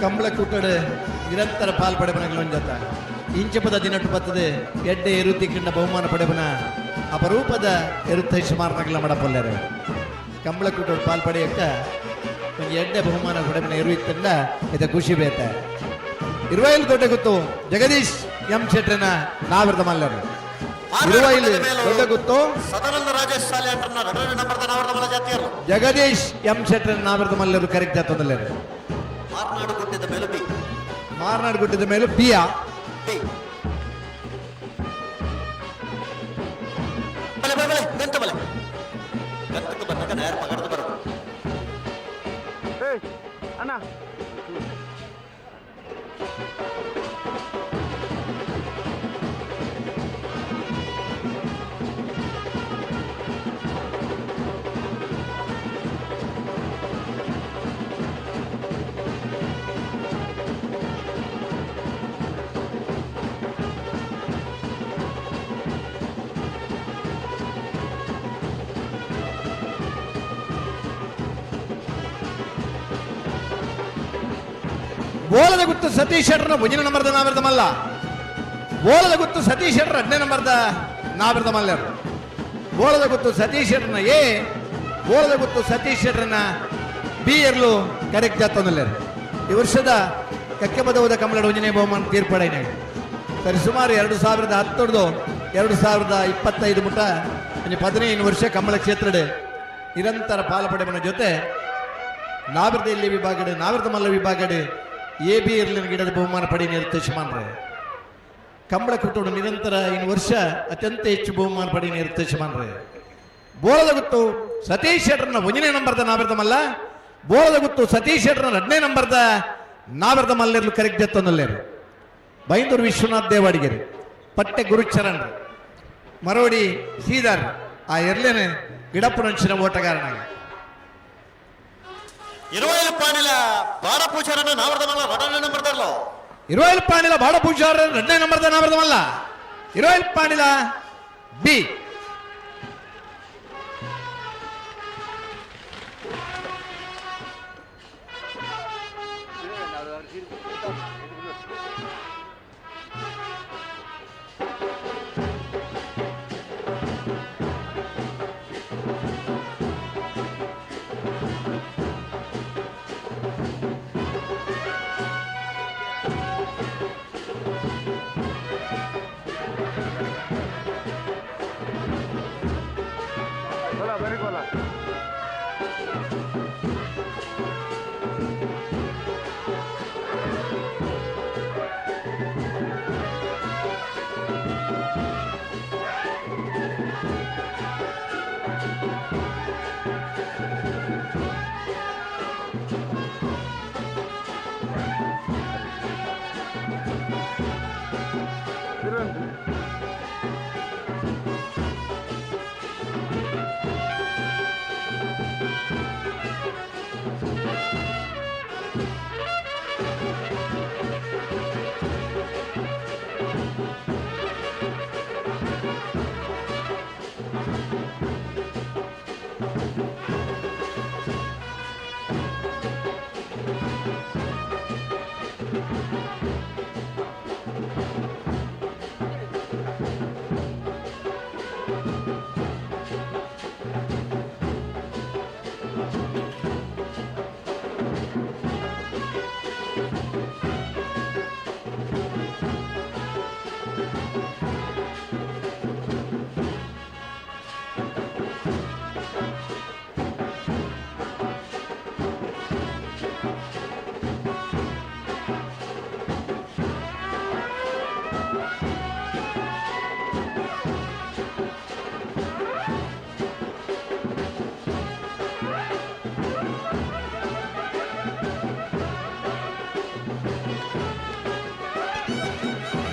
ಕಂಬಳ ಕೂಟಡು ನಿರಂತರ ಪಾಲ್ ಪಡೆಬನಗಳೊಂಜತ ಇಂಚಪದ ದಿನಟ್ಟು ಬತ್ತದೆ ಎಡ್ಡೆ ಎರುತಿಕ್ಕಿಂಡ ಬಹುಮಾನ ಪಡೆಬನ ಅಪರೂಪದ ಎರುತ್ತೈಷ ಮಾರ್ನಗಳ ಮಡಪೊಲ್ಲರೆ ಕಂಬಳ ಕೂಟಡು ಪಾಲ್ ಪಡೆಯಕ್ಕ ಒಂದು ಎಡ್ಡೆ ಬಹುಮಾನ ಪಡೆಬನ ಎರುತ್ತಂಡ ಇದ ಖುಷಿ ಬೇತ ಇರುವೈಲು ದೊಡ್ಡ ಗುತ್ತು ಜಗದೀಶ್ ಎಂ ಶೆಟ್ರನ ನಾವಿರದ ಮಲ್ಲರು ಇರುವೈಲು ದೊಡ್ಡ ಗುತ್ತು ಸದಾನಂದ ರಾಜೇಶ್ ಶಾಲೆ ಅಂಟರ್ನ ಎರಡನೇ ನಂಬರ್ದ ನಾವರ್ದ ಮಲ್ಲ ಜಾತಿಯರು ಜಗದೀಶ್ ಎಂ ಶೆಟ್ರನ ನಾವಿರದ ಮಲ್ಲರು ಕರೆಕ್ಟ್ ಜಾತದಲ್ಲರು ಮಾರ್ನಾಡು ಗುಡ್ಡದ ಮೇಲೆ ಬಿ ಮಾರ್ನಾಡು ಗುಡ್ಡದ ಮೇಲೆ ಬಿಯಾ ಬಲೆ ಬಲೆ ಬಲೆ ಗಂತ ಬಲೆ ಗಂತಕ್ಕೆ ಬಂದಾಗ ನೇರ ಪಗಡ್ದು ಬರೋದು ಅಣ್ಣ ಬೋಲದ ಗುತ್ತು ಸತೀಶ್ ಶೆಟ್ಟರ್ನ ಮುಂಜಿನ ನಂಬರ್ದ ನಾವಿರದ ಮಲ್ಲ ಬೋಲದ ಗುತ್ತು ಸತೀಶ್ ಶೆಟ್ಟರ್ ಎರಡನೇ ನಂಬರ್ದ ನಾವಿರದ ಮಲ್ಲರು ಬೋಲದ ಗುತ್ತು ಸತೀಶ್ ಶೆಟ್ಟರ್ನ ಎ ಬೋಲದ ಗುತ್ತು ಸತೀಶ್ ಶೆಟ್ಟರ್ನ ಬಿ ಎರ್ಲು ಕರೆಕ್ಟ್ ಜಾತಂದಲ್ಲರು ಈ ವರ್ಷದ ಕಕ್ಕೆಬದವದ ಕಮಲಡ ಉಂಜನೆ ಬಹುಮಾನ ತೀರ್ಪಡೆನೆ ಸರಿ ಸುಮಾರು 2010 2025 ಮುಟ 15 ವರ್ಷ ಕಂಬಳ ಕ್ಷೇತ್ರಡ್ ನಿರಂತರ ಪಾಲ್ಪಡೆಮನ ಜೊತೆ ನಾವಿರದ ಇಲ್ಲಿ ವಿಭಾಗಡ್ ನಾವಿರದ ಮಲ್ಲ ವಿಭಾಗಡ್ ಎ ಬಿ ಇರ್ಲಿನ ಗಿಡದ ಬಹುಮಾನ ಪಡಿ ನಿರ್ದೇಶಮಾನ್ರೆ ಕಂಬಳ ಕುಟ್ಟೋಡು ನಿರಂತರ 1 ವರ್ಷ ಅತ್ಯಂತ ಹೆಚ್ಚು ಬಹುಮಾನ ಪಡಿ ನಿರ್ದೇಶಮಾನ್ರೆ ಬೋಳದ ಗುತ್ತು ಸತೀಶ್ ಶೆಟ್ಟರ್ನ 1ನೇ ನಂಬರ್ದ ನಾವಿರದ ಮಲ್ಲ ಬೋಳದ ಗುತ್ತು ಸತೀಶ್ ಶೆಟ್ಟರ್ನ 2ನೇ ನಂಬರ್ದ ನಾವಿರದ ಮಲ್ಲಿರ್ಲು ಕರೆಕ್ಟ್ ಜತ್ತೊಂದಲ್ಲೇರು ಬೈಂದೂರು ವಿಶ್ವನಾಥ್ ದೇವಾಡಿಗೆರು ಪಟ್ಟೆ ಗುರುಚರಣ್ ಮರೋಡಿ ಸೀದಾರ್ ಆ ಎರ್ಲೇನೆ ಗಿಡಪುರಂಚಿನ ಓಟಗಾರನಾಗಿ ಇರುವೈಲು ಪಾಣಿಲ ಬಾಡ ಪೂಜಾರನ ನಾವರ್ದ ಮಲ್ಲ ಎರಡನೇ ನಂಬರ್ದಲ್ಲೋ ಇರುವೈಲು ಪಾಣಿಲ ಬಾಡ ಪೂಜಾರ 2ನೇ ನಂಬರ್ದ ನಾವರ್ದ ಮಲ್ಲ ಇರುವೈಲು ಪಾಣಿಲ ಬಿ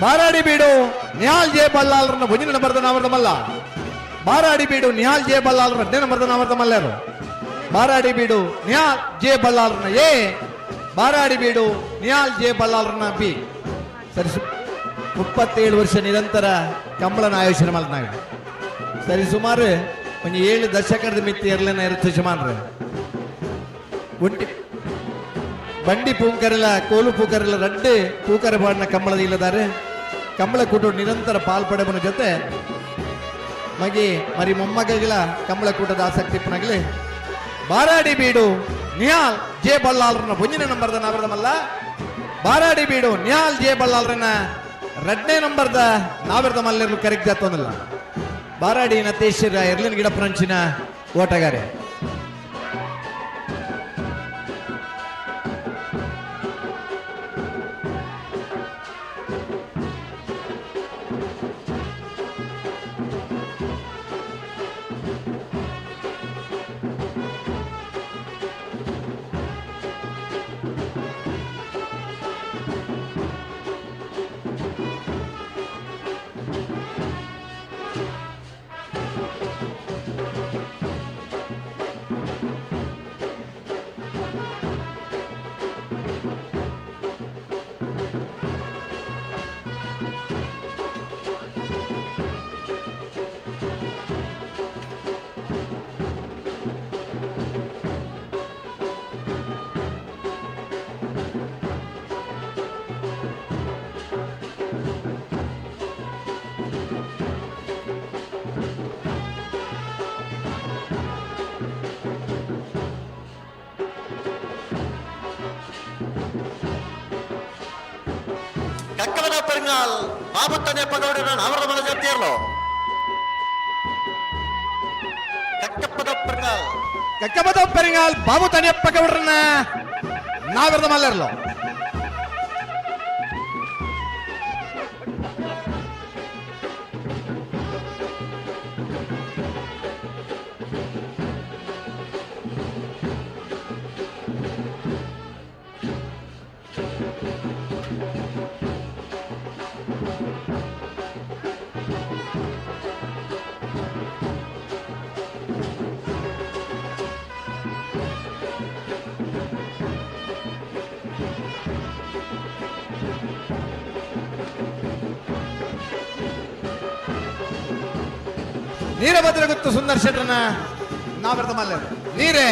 ಬಾರಾಡಿ ಬೀಡು ನಿಹಾಲ್ ಜೆ ಬಲ್ಲಾಲ್ರನ್ನ ಒಂದನೇ ನಂಬರ್ದ ನಾವರ್ದ ಮಲ್ಲ. ಬಾರಾಡಿ ಬೀಡು ನಿಹಾಲ್ ಜೆ ಬಲ್ಲಾಲ್ರ 2ನೇ ನಂಬರ್ದ ನಾವರ್ದ ಮಲ್ಲರು. ಬಾರಾಡಿ ಬೀಡು ನಿಹಾಲ್ ಜೆ ಬಲ್ಲಾಲ್ರನ್ನ ಎ, ಬಾರಾಡಿ ಬೀಡು ನಿಹಾಲ್ ಜೆ ಬಲ್ಲಾಲ್ರನ್ನ ಬಿ. ಸರಿ, 37 ವರ್ಷ ನಿರಂತರ ಕಂಬಳನ ಆಯೋಜನೆ ಮಾಡಿದ ನಾವು. ಸರಿ, ಸುಮಾರು ಒಂದು 7 ದಶಕದ ಮಿತಿ ಇರಲೇನ ಇರುತ್ತೆ ಸುಮಾರು. ಬಂಡಿ ಪೂಂಕರೆಲ್ಲ ಕೋಲು ಪೂಕರೆಲ್ಲ 2 ಪೂಕರ ಬಾಡಿನ ಕಂಬಳದ ಇಲ್ಲದಾರೆ. ಕಂಬಳ ಕೂಟ ನಿರಂತರ ಪಾಲ್ಪಡೆಬನ ಜೊತೆ ಮಗಿ ಮರಿ ಮೊಮ್ಮಗಳ ಕಂಬಳ ಕೂಟದ ಆಸಕ್ತಿ ಪುನಗಲಿ. ಬಾರಾಡಿ ಬೀಡು ನಿಹಾಲ್ ಜೆ ಬಲ್ಲಾಲ್ರನ್ನ 1ನೇ ನಂಬರ್ದ ನಾವರ್ದ ಮಲ್ಲ. ಬಾರಾಡಿ ಬೀಡು ನಿಹಾಲ್ ಜೆ ಬಲ್ಲಾಲ್ರನ್ನ 2ನೇ ನಂಬರ್ದ ನಾವರ್ದ ಮಲ್ಲರು ಕರೆಕ್ಟ್ ಜಾತೊಂದಿಲ್ಲ. ಬಾರಾಡಿ ನತೇಶ್ವರ ಎರ್ಲಿನ ಗಿಡಪ್ರಂಚಿನ ಓಟಗಾರೆ. ಕಕ್ಕವದ ಪೆರಿಂಗಾಲ್ ಬಾಬುತ್ತನೆ ಪಗೌಡರ ನಾವರದ ಮಲ ಜಾತಿಯರ್ಲೋ. ಕಕ್ಕಪದ ಪೆರಿಂಗಾಲ್ ಬಾಬು ತನಿಯಪ್ಪ ಗೌಡ್ರನ್ನ ನಾವರದ ಮಲ್ಲರ್ಲೋ. ನೀರೇ ಭದ್ರಗುತ್ತು ಸುಂದರ್ ಶೆಟ್ರನ ನಾವೆರ್ದ ಮಲ್ಲರು. ನೀರೇ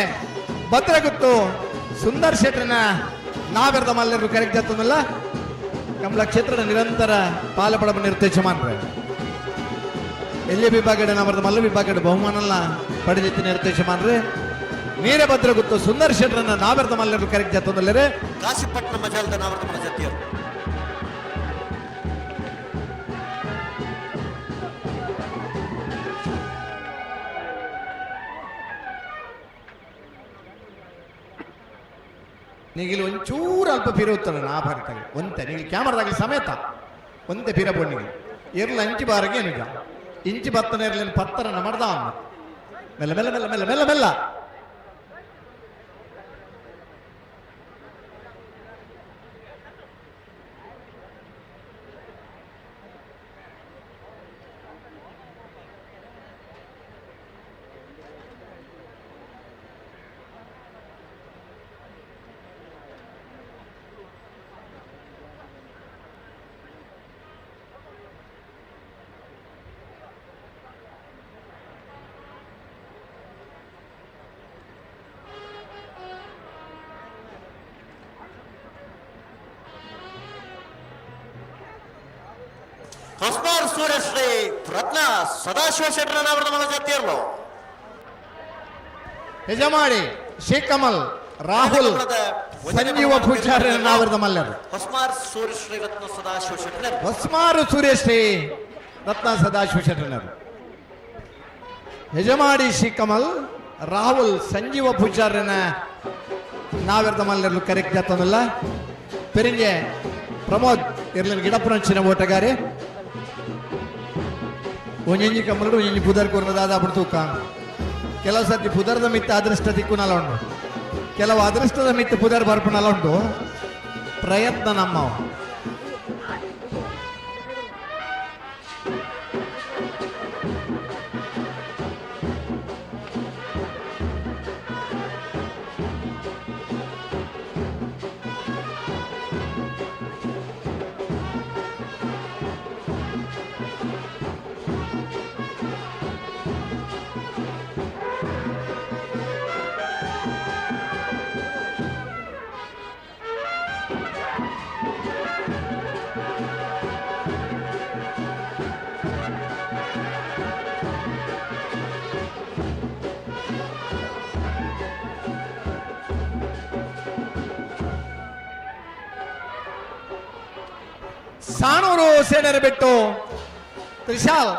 ಭದ್ರಗುತ್ತು ಸುಂದರ್ ಶೆಟ್ರನ ನಾವೆರ್ದ ಮಲ್ಲರು ಕರೆಕ್ಟ್ ಜಾತೊಂದಿಲ್ಲ. ಕಂಬಳ ಕ್ಷೇತ್ರದ ನಿರಂತರ ಪಾಲಪಡ ನಿರ್ದೇಶ ಮಾಡ್ರೆ ಎಲ್ಲಿ ವಿಭಾಗದ ನಾವರ್ದ ಮಲ್ಲ ವಿಭಾಗದ ಬಹುಮಾನಲ್ಲ ಪಡೆದಿತ್ತು ನಿರ್ದೇಶ ಮಾಡ್ರೆ. ನೀರೇ ಭದ್ರಗುತ್ತು ಸುಂದರ್ ಶೆಟ್ರನ್ನ ನಾವೆರ್ದ ಮಲ್ಲರು ಕರೆಕ್ಟ್ ಜಾತೊಂದಿಲ್ಲರೆ. ಕಾಶಿಪಟ್ಟಣ ಮಜಾಲ್ದ ನಾವರ್ದ ಮಲ ಜಾತಿಯರು. ನೀಗಿಲ್ಲಿ ಒಂಚೂರು ಅಲ್ಪ ಪಿರ ಉತ್ತರ ನಾ ಭಾರತಾಗಿ ಒಂತೆ ನೀಗಿ ಕ್ಯಾಮರಾದಾಗಲಿ ಸಮೇತ ಒಂತೆ ಪಿರ ಬಣ್ಣಿಗೆ ಇರ್ಲ ಅಂಚಿ ಬಾರಿಗೆ ನಿಜ ಇಂಚಿ ಬತ್ತನ ಇರ್ಲಿನ ಪತ್ತರನ್ನ ಮಾಡ್ದ ಅಮ್ಮ ಮೆಲ್ಲ ಮೆಲ್ಲ ಮೆಲ್ಲ ಮೆಲ್ಲ ಮೆಲ್ಲ ಮೆಲ್ಲ. ಹೊಸ್ಮಾರ್ ಸೂರ್ಯಶ್ರೀ ರತ್ನ ಸದಾಶಿವ ಶೆಟ್ಟರ ನಾವರ್ದ ಮಲ ಜಾತಿಯರ್ಲೋ. ಯಜಮಾಡಿ ಶೇಖ್ ಕಮಲ್ ರಾಹುಲ್ ಸಂಜೀವ ಪೂಜಾರಿ ನಾವರ್ದ ಮಲ್ಲರು. ಹೊಸ್ಮಾರ್ ಸೂರ್ಯಶ್ರೀ ರತ್ನ ಸದಾಶಿವ ಶೆಟ್ಟರ್. ಹೊಸ್ಮಾರು ಸೂರ್ಯಶ್ರೀ ರತ್ನ ಸದಾಶಿವ ಶೆಟ್ಟರ್. ಯಜಮಾಡಿ ಶೇಖ್ ಕಮಲ್ ರಾಹುಲ್ ಸಂಜೀವ ಪೂಜಾರಿನ ನಾವೆರ್ದ ಮಲ್ಲರು ಕರೆಕ್ಟ್ ಜಾತೊಂದಿಲ್ಲ. ಪೆರಿಂಗೆ ಪ್ರಮೋದ್ ಇರ್ಲಿನ ಗಿಡಪುರಂಚಿನ ಓಟಗಾರೆ. ಒಂಜಿ ಕಮಲಡು ಒಂಜಿ ಪುದರ್ ಕೊರ್ನದಾದ ಬಿಡ್ತೂಕ. ಕೆಲವು ಸರ್ತಿ ಪುದರ್ದ ಮಿತ್ತ ಅದೃಷ್ಟ ದಿಕ್ಕುನಲ್ಲ ಉಂಟು, ಕೆಲವು ಅದೃಷ್ಟದ ಮಿತ್ತ ಪುದರ್ ಬರ್ಪನಲ್ಲ ಉಂಟು. ಪ್ರಯತ್ನ ನಮ್ಮ ಸಾಣೂರು ಸೇನರ ಬಿಟ್ಟು ತ್ರಿಶಾಲ್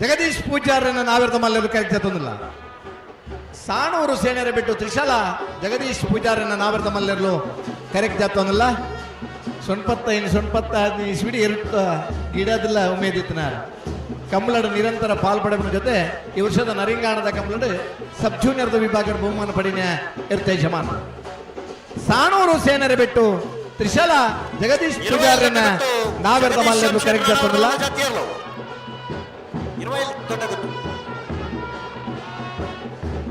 ಜಗದೀಶ್ ಪೂಜಾರನ್ನ ನಾವಿರದ ಮಲ್ಲರು ಕರೆಕ್ತೊಂದಿಲ್ಲ. ಸಾಣೂರು ಸೇನರ ಬಿಟ್ಟು ತ್ರಿಶಾಲ ಜಗದೀಶ್ ಪೂಜಾರನ್ನ ನಾವಿರದ ಮಲ್ಲರು ಕರೆಕ್ಟ್ ಜಾತೊಂದಿಲ್ಲ. ಸೊಣ್ಪತ್ತ ಇಸ್ವಿಡಿ ಇರುತ್ತ ಗಿಡದಿಲ್ಲ ಉಮೇದಿತ್ತನ ಕಂಬಳದ ನಿರಂತರ ಪಾಲ್ಪಡುವ ಜೊತೆ ಈ ವರ್ಷದ ನರಿಂಗಾಣದ ಕಂಬಳದ ಸಬ್ ಜೂನಿಯರ್ದ ವಿಭಾಗದ ಬಹುಮಾನ ಪಡಿನ ಇರುತ್ತೆ ಯಜಮಾನ. ಸಾಣೂರು ಸೇನರ ಬಿಟ್ಟು ತ್ರಿಶಾಲ ಜಗದೀಶ್ ಪೂಜಾರನ್ನ ನಾವೆರದ ಮಲ್ಲರು ಕರೆಕ್ಟ್ ಜಾತೊಂದಿಲ್ಲ.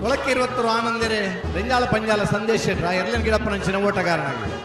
ಕೊಳಕ್ಕೆ 20 ಆನಂದರೆ ರೆಂಜಾಳ ಪಂಜಾಲ ಸಂದೇಶ ಎರ್ಲನ್ ಗಿಡಪ್ಪನಂಚಿನ ಓಟಗಾರನಾಗಿದೆ.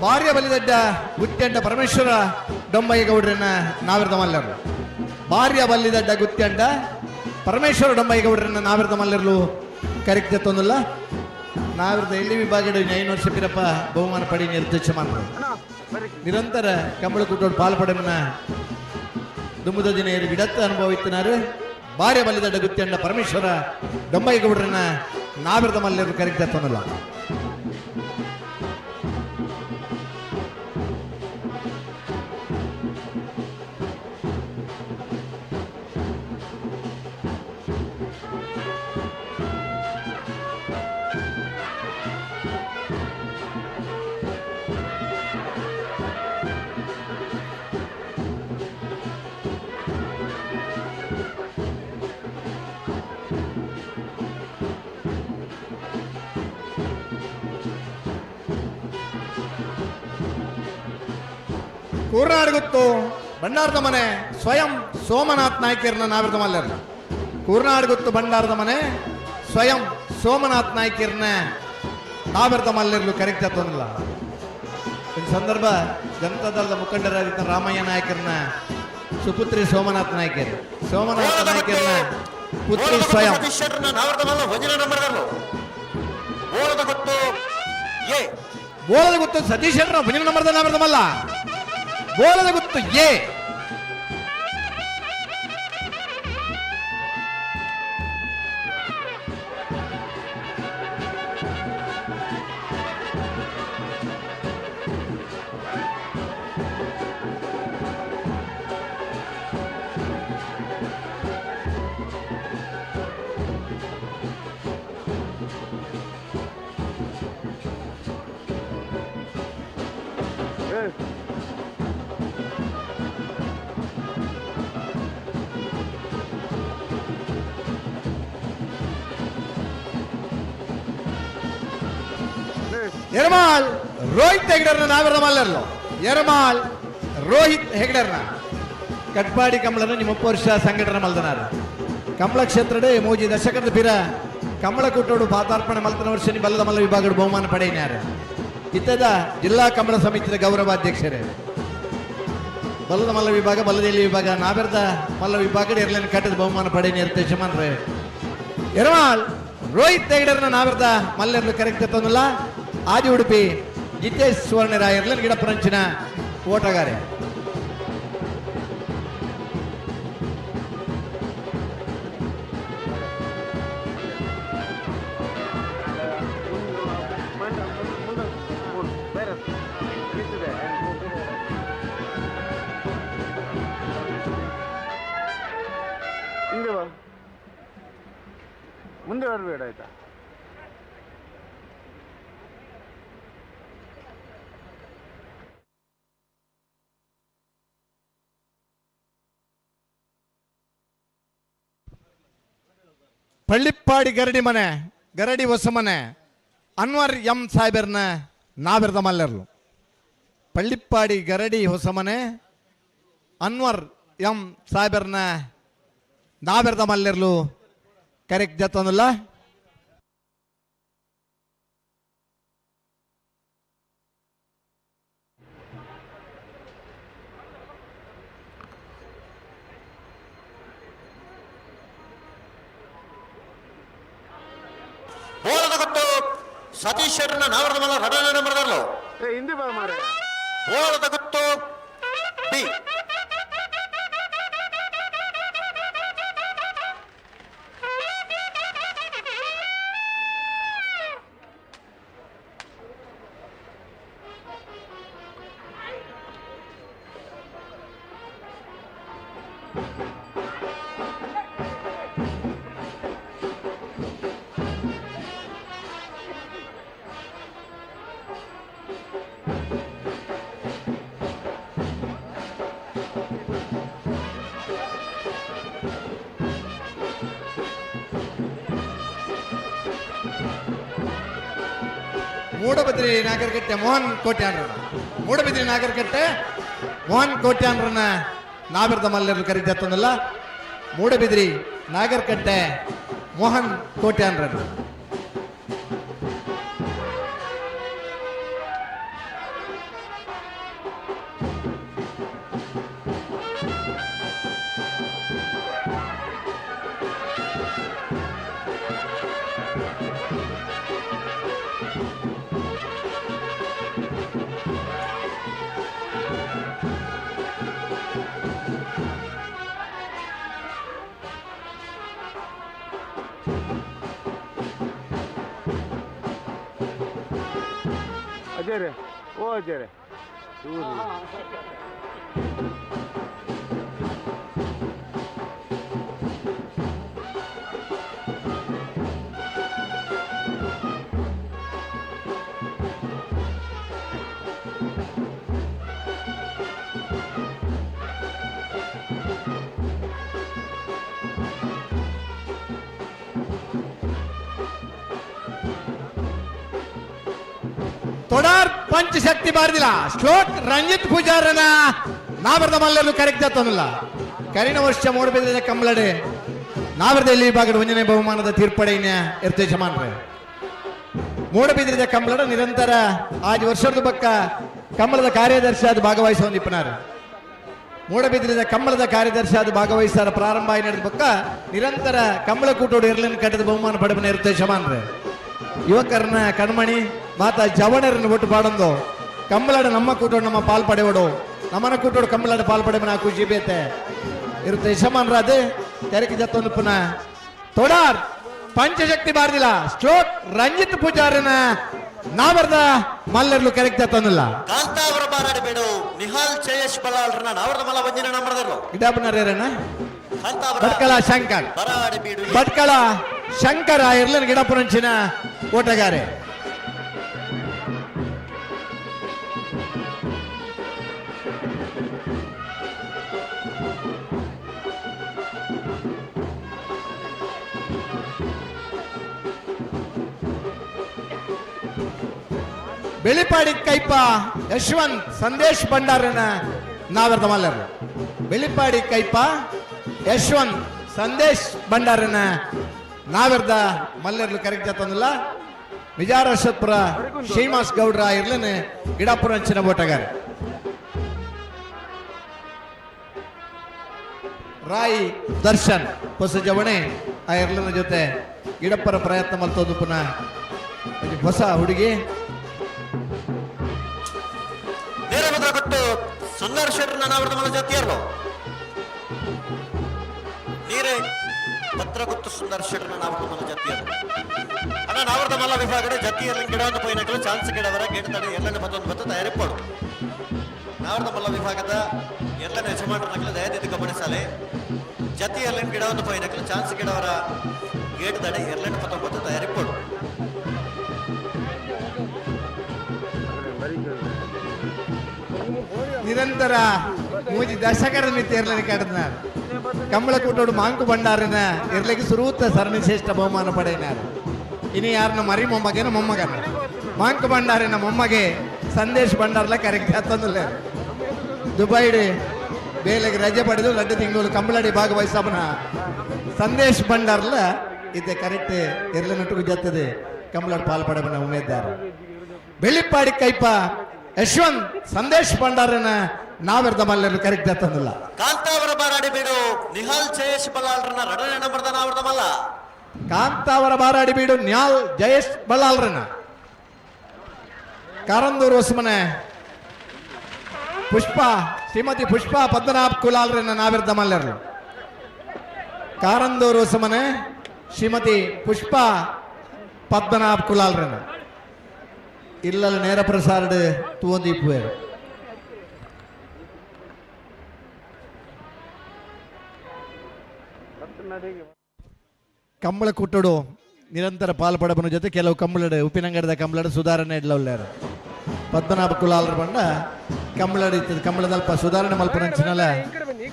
ಭಾರ್ಯ ಬಲಿದಡ್ಡ ಗುತ್ಯಂಡ ಪರಮೇಶ್ವರ ಡೊಂಬೈಗೌಡ್ರನ್ನ ನಾವಿರದ ಮಲ್ಲರು. ಭಾರ್ಯ ಬಲ್ಲಿದಡ್ಡ ಗುತ್ಯಂಡ ಪರಮೇಶ್ವರ ಡೊಂಬೈಗೌಡ್ರನ್ನ ನಾವಿರದ ಮಲ್ಲರು ಕರೆಕ್ಟ್ ಎತ್ತೊಂದಿಲ್ಲ. ನಾವಿರದ ಎಲ್ಲಿ ವಿಭಾಗದ 5 ವರ್ಷ ಪಿರಪ್ಪ ಬಹುಮಾನ ಪಡಿ ನಿರ್ದೇಶ ಮಾಡ್ತಾರೆ. ನಿರಂತರ ಕಂಬಳ ಕೂಟೋಡು ಪಾಲ್ಪಡನ್ನ ದುಮ್ಮದ ದಿನ ವಿಡತ್ತ ಅನುಭವಿತ್ತಿನಾರು. ಭಾರ್ಯ ಬಲ್ಲಿದಡ್ಡ ಗುತ್ಯಂಡ ಪರಮೇಶ್ವರ ಡೊಂಬೈಗೌಡ್ರನ್ನ ನಾವಿರದ ಮಲ್ಲರು ಕರೆಕ್ಟ್ ಎತ್ತೊಂದಿಲ್ಲ. ಕೂರ್ನಾಡು ಗುತ್ತು ಭಂಡಾರದ ಮನೆ ಸ್ವಯಂ ಸೋಮನಾಥ್ ನಾಯ್ಕರ್ನ ನಾವಿರದ ಮಲ್ಲರು. ಕೂರ್ನಾಡು ಗುತ್ತು ಭಂಡಾರದ ಮನೆ ಸ್ವಯಂ ಸೋಮನಾಥ್ ನಾಯ್ಕರ್ನ ನಾವಿರದ ಮಲ್ಲರು ಕರೆಕ್ಟ್ ಆಗ್ತೊಂದಿಲ್ಲ. ಈ ಸಂದರ್ಭ ಜನತಾದಳದ ಮುಖಂಡರಾಗಿದ್ದ ರಾಮಯ್ಯ ನಾಯ್ಕರ್ನ ಸುಪುತ್ರಿ ಸೋಮನಾಥ್ ನಾಯ್ಕರ್. ಸೋಮನಾಥ್ ನಾಯ್ಕರ್ನ ಪುತ್ರಿ ಸ್ವಯಂ ಬೋಳದ ಗುತ್ತು ಸತೀಶ್ ಶೆಟ್ಟರ್ ಭುಜನ ನಂಬರ್ದ ನಾವಿರದ ಮಲ್ಲ. ಬೋಲದ ಗುತ್ತು ಎ ಎರ್ಮಾಲ್ ರೋಹಿತ್ ಹೆಗ್ಡರ್ನ ನಾವಿರದ ಮಲ್ಲರ್ಲು. ಎರ್ಮಾಲ್ ರೋಹಿತ್ ಹೆಗ್ಡರ್ನ ಕಟ್ಪಾಡಿ ಕಂಬಳನ ನಿಮ್ಮ 30 ವರ್ಷ ಸಂಘಟನೆ ಮಲ್ದನಾರ. ಕಂಬಳ ಕ್ಷೇತ್ರಡೆ ಮೂಜಿ ದಶಕದ ಪಿರ ಕಂಬಳ ಕೂಟೋಡು ಪಾತಾರ್ಪಣೆ ಮಲ್ತನ ವರ್ಷ ಬಲ್ಲದ ಮಲ್ಲ ವಿಭಾಗದ ಬಹುಮಾನ ಪಡೆಯಿನಾರ. ಇತ್ತದ ಜಿಲ್ಲಾ ಕಂಬಳ ಸಮಿತಿಯ ಗೌರವಾಧ್ಯಕ್ಷರೇ ಬಲ್ಲದ ಮಲ್ಲ ವಿಭಾಗ ಬಲ್ಲದಲ್ಲಿ ವಿಭಾಗ ನಾವೆರ್ದ ಮಲ್ಲ ವಿಭಾಗದ ಎರ್ಲನ್ ಕಟ್ಟದ ಬಹುಮಾನ ಪಡೆಯ ಯಜಮಾನ್ರೆ. ಎರ್ಮಾಲ್ ರೋಹಿತ್ ಹೆಗ್ಡರ್ನ ನಾವೆರ್ದ ಮಲ್ಲೆರ್ಲು ಕರೆಕ್ಟ್ ಎತ್ತೊಂದಿಲ್ಲ. ಆದಿ ಉಡುಪಿ ಜಿತೇಶ್ ಸುವರ್ಣರಾಯ ಎರ್ಲನ್ ಗಿಡಪ್ಪರಂಚಿನ ಓಟಗಾರೆ. ಹಿಂದೆ ಬಾ, ಮುಂದೆ ಬರಬೇಡ ಆಯ್ತಾ. ಪಳ್ಳಿಪ್ಪಾಡಿ ಗರಡಿ ಹೊಸಮನೆ ಅನ್ವರ್ ಎಂ ಸಾಹೇಬರ್ನ ನಾವಿರದ ಮಲ್ಲರ್ಲು. ಪಳ್ಳಿಪ್ಪಾಡಿ ಗರಡಿ ಹೊಸಮನೆ ಅನ್ವರ್ ಎಂ ಸಾಹೇಬರ್ನ ನಾವಿರದ ಮಲ್ಲರ್ಲು ಕರೆಕ್ಟ್ ಜತ್ತೊಂದಿಲ್ಲ. ಬೋಲದ ಗೊತ್ತು ಸತೀಶ್ ಶೆಟ್ಟರ್ನ ನಾವರದ ಮಲ್ಲ ರಡನೆ ನಂಬರ್ದರ್ಲು ಹಿಂದೆ ಬಾ ಮಾರೆ. ಬೋಲದ ಗೊತ್ತು ಡಿ ಮೂಡಬಿದ್ರಿ ನಾಗರಕಟ್ಟೆ ಮೋಹನ್ ಕೋಟ್ಯಾನ್ರನ ಮೂಡಬಿದ್ರಿ ನಾಗರಕಟ್ಟೆ ಮೋಹನ್ ಕೋಟ್ಯಾನ್ರನ್ನ ನಾವಿರದ ಮಲ್ಲರ್ಲು ಕರೆಕ್ಟ್ ಜತ್ತೊಂದಿಲ್ಲ. ಮೂಡಬಿದ್ರಿ ನಾಗರಕಟ್ಟೆ ಮೋಹನ್ ಕೋಟ್ಯಾನ್ರನ್ನ ಅಜಯ್ ರೇ, ಓ ಅಜಯ್ ರೇ, ತೊಡಾರ್ ಪಂಚಶಕ್ತಿ ಬಾರ್ದಿಲ್ಲ. ಶ್ಲೋಕ್ ರಂಜಿತ್ ಪೂಜಾರನ ನಾವಿರದ ಮಲ್ಲರ್ಲು ಕರೆಕ್ಟ್ ಜತ್ತೊಂದಿಲ್ಲ. ಕರಿನ ವರ್ಷ ಮೂಡಬಿದ್ರಿ ಕಂಬಳಡೆ ನಾವಿರದ ಇಲ್ಲಿ ಭಾಗದ ಒಂದನೇ ಬಹುಮಾನದ ತೀರ್ಪಡೆಯ ಇರ್ತೇಶಮಾನ್ರೆ ಮೂಡಬಿದ್ರಿದ ಕಂಬಳಡ ನಿರಂತರ ಆಜ್ ವರ್ಷದ ಬಕ್ಕ ಕಂಬಳದ ಕಾರ್ಯದರ್ಶಿ ಆದ ಭಾಗವಹಿಸುವಂದಿಪ್ಪನಾರು. ಮೂಡಬಿದ್ರಿದ ಕಂಬಳದ ಕಾರ್ಯದರ್ಶಿ ಆದ ಭಾಗವಹಿಸಾರ ಪ್ರಾರಂಭ ಆಗಿ ನಡೆದ ಬಕ್ಕ ನಿರಂತರ ಕಂಬಳ ಕೂಟೋಡು ಇರ್ಲಿನ ಕಟ್ಟದ ಬಹುಮಾನ ಪಡೆಬನ ಇರ್ತೇಶಮಾನ್ರೆ ಯುವಕರನ್ನ ಕಣ್ಮಣಿ ಮಾತಾ ಜವಣರನ್ನು ಒಟ್ಟು ಪಾಡೊಂದು ಕಂಬಳಾಡ ನಮ್ಮ ಕೂಟೋಡು ನಮ್ಮ ಪಾಲ್ ಪಡೆಯೋಡು ನಮ್ಮನ ಕೂಟೋಡು ಕಂಬಳಾಡ ಪಾಲ್ ಪಡೆಬನ ಖುಷಿ ಬೇತೆ ಇರುತ್ತೆ ಯಶಮಾನ್ರಾದ ತೆರಕೆ ಜತ್ತೊಂದು ಪುನಃ ತೊಡಾರ್ ಪಂಚಶಕ್ತಿ ಬಾರ್ದಿಲ್ಲ. ಸ್ಟ್ರೋಕ್ ರಂಜಿತ್ ಪೂಜಾರನ ನಾವರ್ದ ಮಲ್ಲರ್ಲು ಕರೆಕ್ಟ್ ಜತ್ತೊಂದಿಲ್ಲ. ಕಾಂತಾವರ ಬಾರಾಡಬೇಡು ನಿಹಾಲ್ ಜಯೇಶ್ ಬಲಾಲ್ರನ್ನ ನಾವರ್ದ ಮಲ್ಲ ವಂಜನೆ ನಂಬರ್ದರ್ಲು ಗಿಡಾಪನರೇರನ್ನ ಕಾಂತಾವರ ಭಟ್ಕಳ ಶಂಕರ್ ಬಾರಾಡಬೇಡು ಭಟ್ಕಳ ಶಂಕರ ಇರ್ಲನ್ ಗಿಡಪುರಂಚಿನ ಓಟಗಾರೆ. ಬೆಳಿಪಾಡಿ ಕೈಪ ಯಶವಂತ್ ಸಂದೇಶ್ ಭಂಡಾರನ ನಾವರ್ದ ಮಲ್ಲರು. ಬೆಳಿಪಾಡಿ ಕೈಪ ಯಶವಂತ್ ಸಂದೇಶ್ ಭಂಡಾರನ ನಾವರ್ದ ಮಲ್ಲರ್ಲು ಕರೆಕ್ಟ್ ಜತ್ತೊಂದಿಲ್ಲ. ವಿಜಾರಶತ್ಪುರ ಶ್ರೀನಿವಾಸ್ ಗೌಡ್ರ ಇರ್ಲನ್ ಗಿಡಾಪುರ ಅಂಚಿನ ಓಟಗಾರ. ರಾಯ್ ದರ್ಶನ್ ಹೊಸ ಜವಣೆ ಆ ಇರ್ಲನ ಜೊತೆ ಗಿಡಪ್ಪರ ಪ್ರಯತ್ನ ಮಲ್ತೋದು ಪುನಃ ಹೊಸ ಹುಡುಗಿ ನೇರ ಮಾತ್ರ ಕೊಟ್ಟು ಸುಂದರ್ ಶೆಟ್ಟರ್ನ ನಾವರ್ದ ಮಲ್ಲ ಜೊತೆಯರ್ಲು ನೀರೇ ಪತ್ರ ಗೊತ್ತು ಸುಂದರ್ ಶೆಟ್ಟರ್ನ ನಾವರ್ದ ಮಲ್ಲ ಜೊತೆಯರ್ಲು ಅಣ್ಣ ನಾವರ್ದ ಮಲ್ಲ ವಿಭಾಗಡೆ ಜೊತೆಯಲ್ಲಿ ಗಿಡವನ್ನು ಪೋಯಿನಗಳು ಚಾನ್ಸ್ ಗಿಡವರ ಗೇಟ್ ತಡೆ ಎಲ್ಲನೇ ಮತ್ತೊಂದು ಬತ್ತ ತಯಾರಿಪ್ಪಡು ನಾವರ್ದ ಮಲ್ಲ ವಿಭಾಗದ ಎಲ್ಲನೇ ಯಜಮಾನರ ನಗಲ ದಯದಿದ್ದು ಗಮನಿಸಲೆ ಜತಿ ಏರ್ಲೈನ್ ಗಿಡ ಒಂದು ಪೈನಕ್ಲು ಚಾನ್ಸ್ ಗಿಡವರ ಗೇಟ್ ದಡೆ ಏರ್ಲೈನ್ 19 ತಯಾರಿ ಕೊಡು ನಿರಂತರ ಮೂಜಿ ದಶಕರ ಮಿತಿ ಇರ್ಲಿಕ್ಕೆ ಕಡದ್ನಾರು ಕಂಬಳ ಕೂಟೋಡು ಮಾಂಕು ಭಂಡಾರಿನ ಇರ್ಲಿಕ್ಕೆ ಸುರೂತ ಸರಣಿ ಶ್ರೇಷ್ಠ ಬಹುಮಾನ ಪಡೆಯಿನಾರು ಇನಿ ಯಾರನ್ನ ಮರಿ ಮೊಮ್ಮಗೇನು ಮೊಮ್ಮಗನ ಮಾಂಕು ಭಂಡಾರಿನ ಮೊಮ್ಮಗೆ ಸಂದೇಶ್ ಭಂಡಾರ್ಲ ಕರೆಕ್ಟ್ ಹತ್ತೊಂದಿಲ್ಲ ದುಬೈಡ್ ಬೇಲೆಗೆ ರಜೆ ಪಡೆದು ಲಡ್ಡು ತಿಂಗಳು ಕಂಬಳಡಿ ಭಾಗವಹಿಸಬನ ಸಂದೇಶ್ ಭಂಡಾರ್ಲ ಇದೆ ಕರೆಕ್ಟ್ ಇರ್ಲಿನೊಟ್ಟಿಗೂ ಜತ್ತದೆ ಕಂಬಳಡಿ ಪಾಲ್ಪಡಬನ ಉಮೇದಾರ ಬೆಳ್ಳಿಪ್ಪಾಡಿ ಕೈಪ ಯಶವಂತ್ ಸಂದೇಶ್ ಭಂಡಾರನ ನಾವೆರ್ದ ಮಲ್ಲೆರು ಕರೆಕ್ಟ್ ತಂದಿಲ್ಲ ಕಾಂತಾವರ ಬಾರಾಡಿ ಬೀಡು ನಿಹಾಲ್ ಜಯೇಶ್ ಬಲ್ಲಾಳ್ರನ್ನ ರಡನೆ ನಂಬರ್ದ ನಾವರ್ದ ಮಲ್ಲ ಕಾಂತಾವರ ಬಾರಾಡಿ ಬೀಡು ನಿಹಾಲ್ ಜಯೇಶ್ ಬಲ್ಲಾಳ್ರನ್ನ ಕಾರಂದೂರು ಹೊಸಮನೆ ಪುಷ್ಪ ಶ್ರೀಮತಿ ಪುಷ್ಪ ಪದ್ಮನಾಭ್ ಕುಲಾಲ್ರನ್ನ ನಾವೆರ್ದ ಮಲ್ಲೆರು ಕಾರಂದೂರು ಹೊಸಮನೆ ಶ್ರೀಮತಿ ಪುಷ್ಪ ಪದ್ಮನಾಭ್ ಕುಲಾಲ್ರನ್ನ ಇಲ್ಲಲ್ಲ ನೇರ ಪ್ರಸಾರಡ್ ತೂಂದೀಪುವೇರು ಕಂಬಳ ಕುಟ್ಟಡು ನಿರಂತರ ಪಾಲ್ಪಡಬನ ಜೊತೆ ಕೆಲವು ಕಂಬಳಡು ಉಪ್ಪಿನಂಗಡದ ಕಂಬಳಡು ಸುಧಾರಣೆ ಇಡ್ಲವ್ಲಾರು ಪದ್ಮನಾಭ ಕುಲಾಲರ ಬಂಡ ಕಂಬಳಡು ಇತ್ತದ ಕಂಬಳದಲ್ಪ ಸುಧಾರಣೆ ಮಲ್ಪನಂಚಿನಲ್ಲ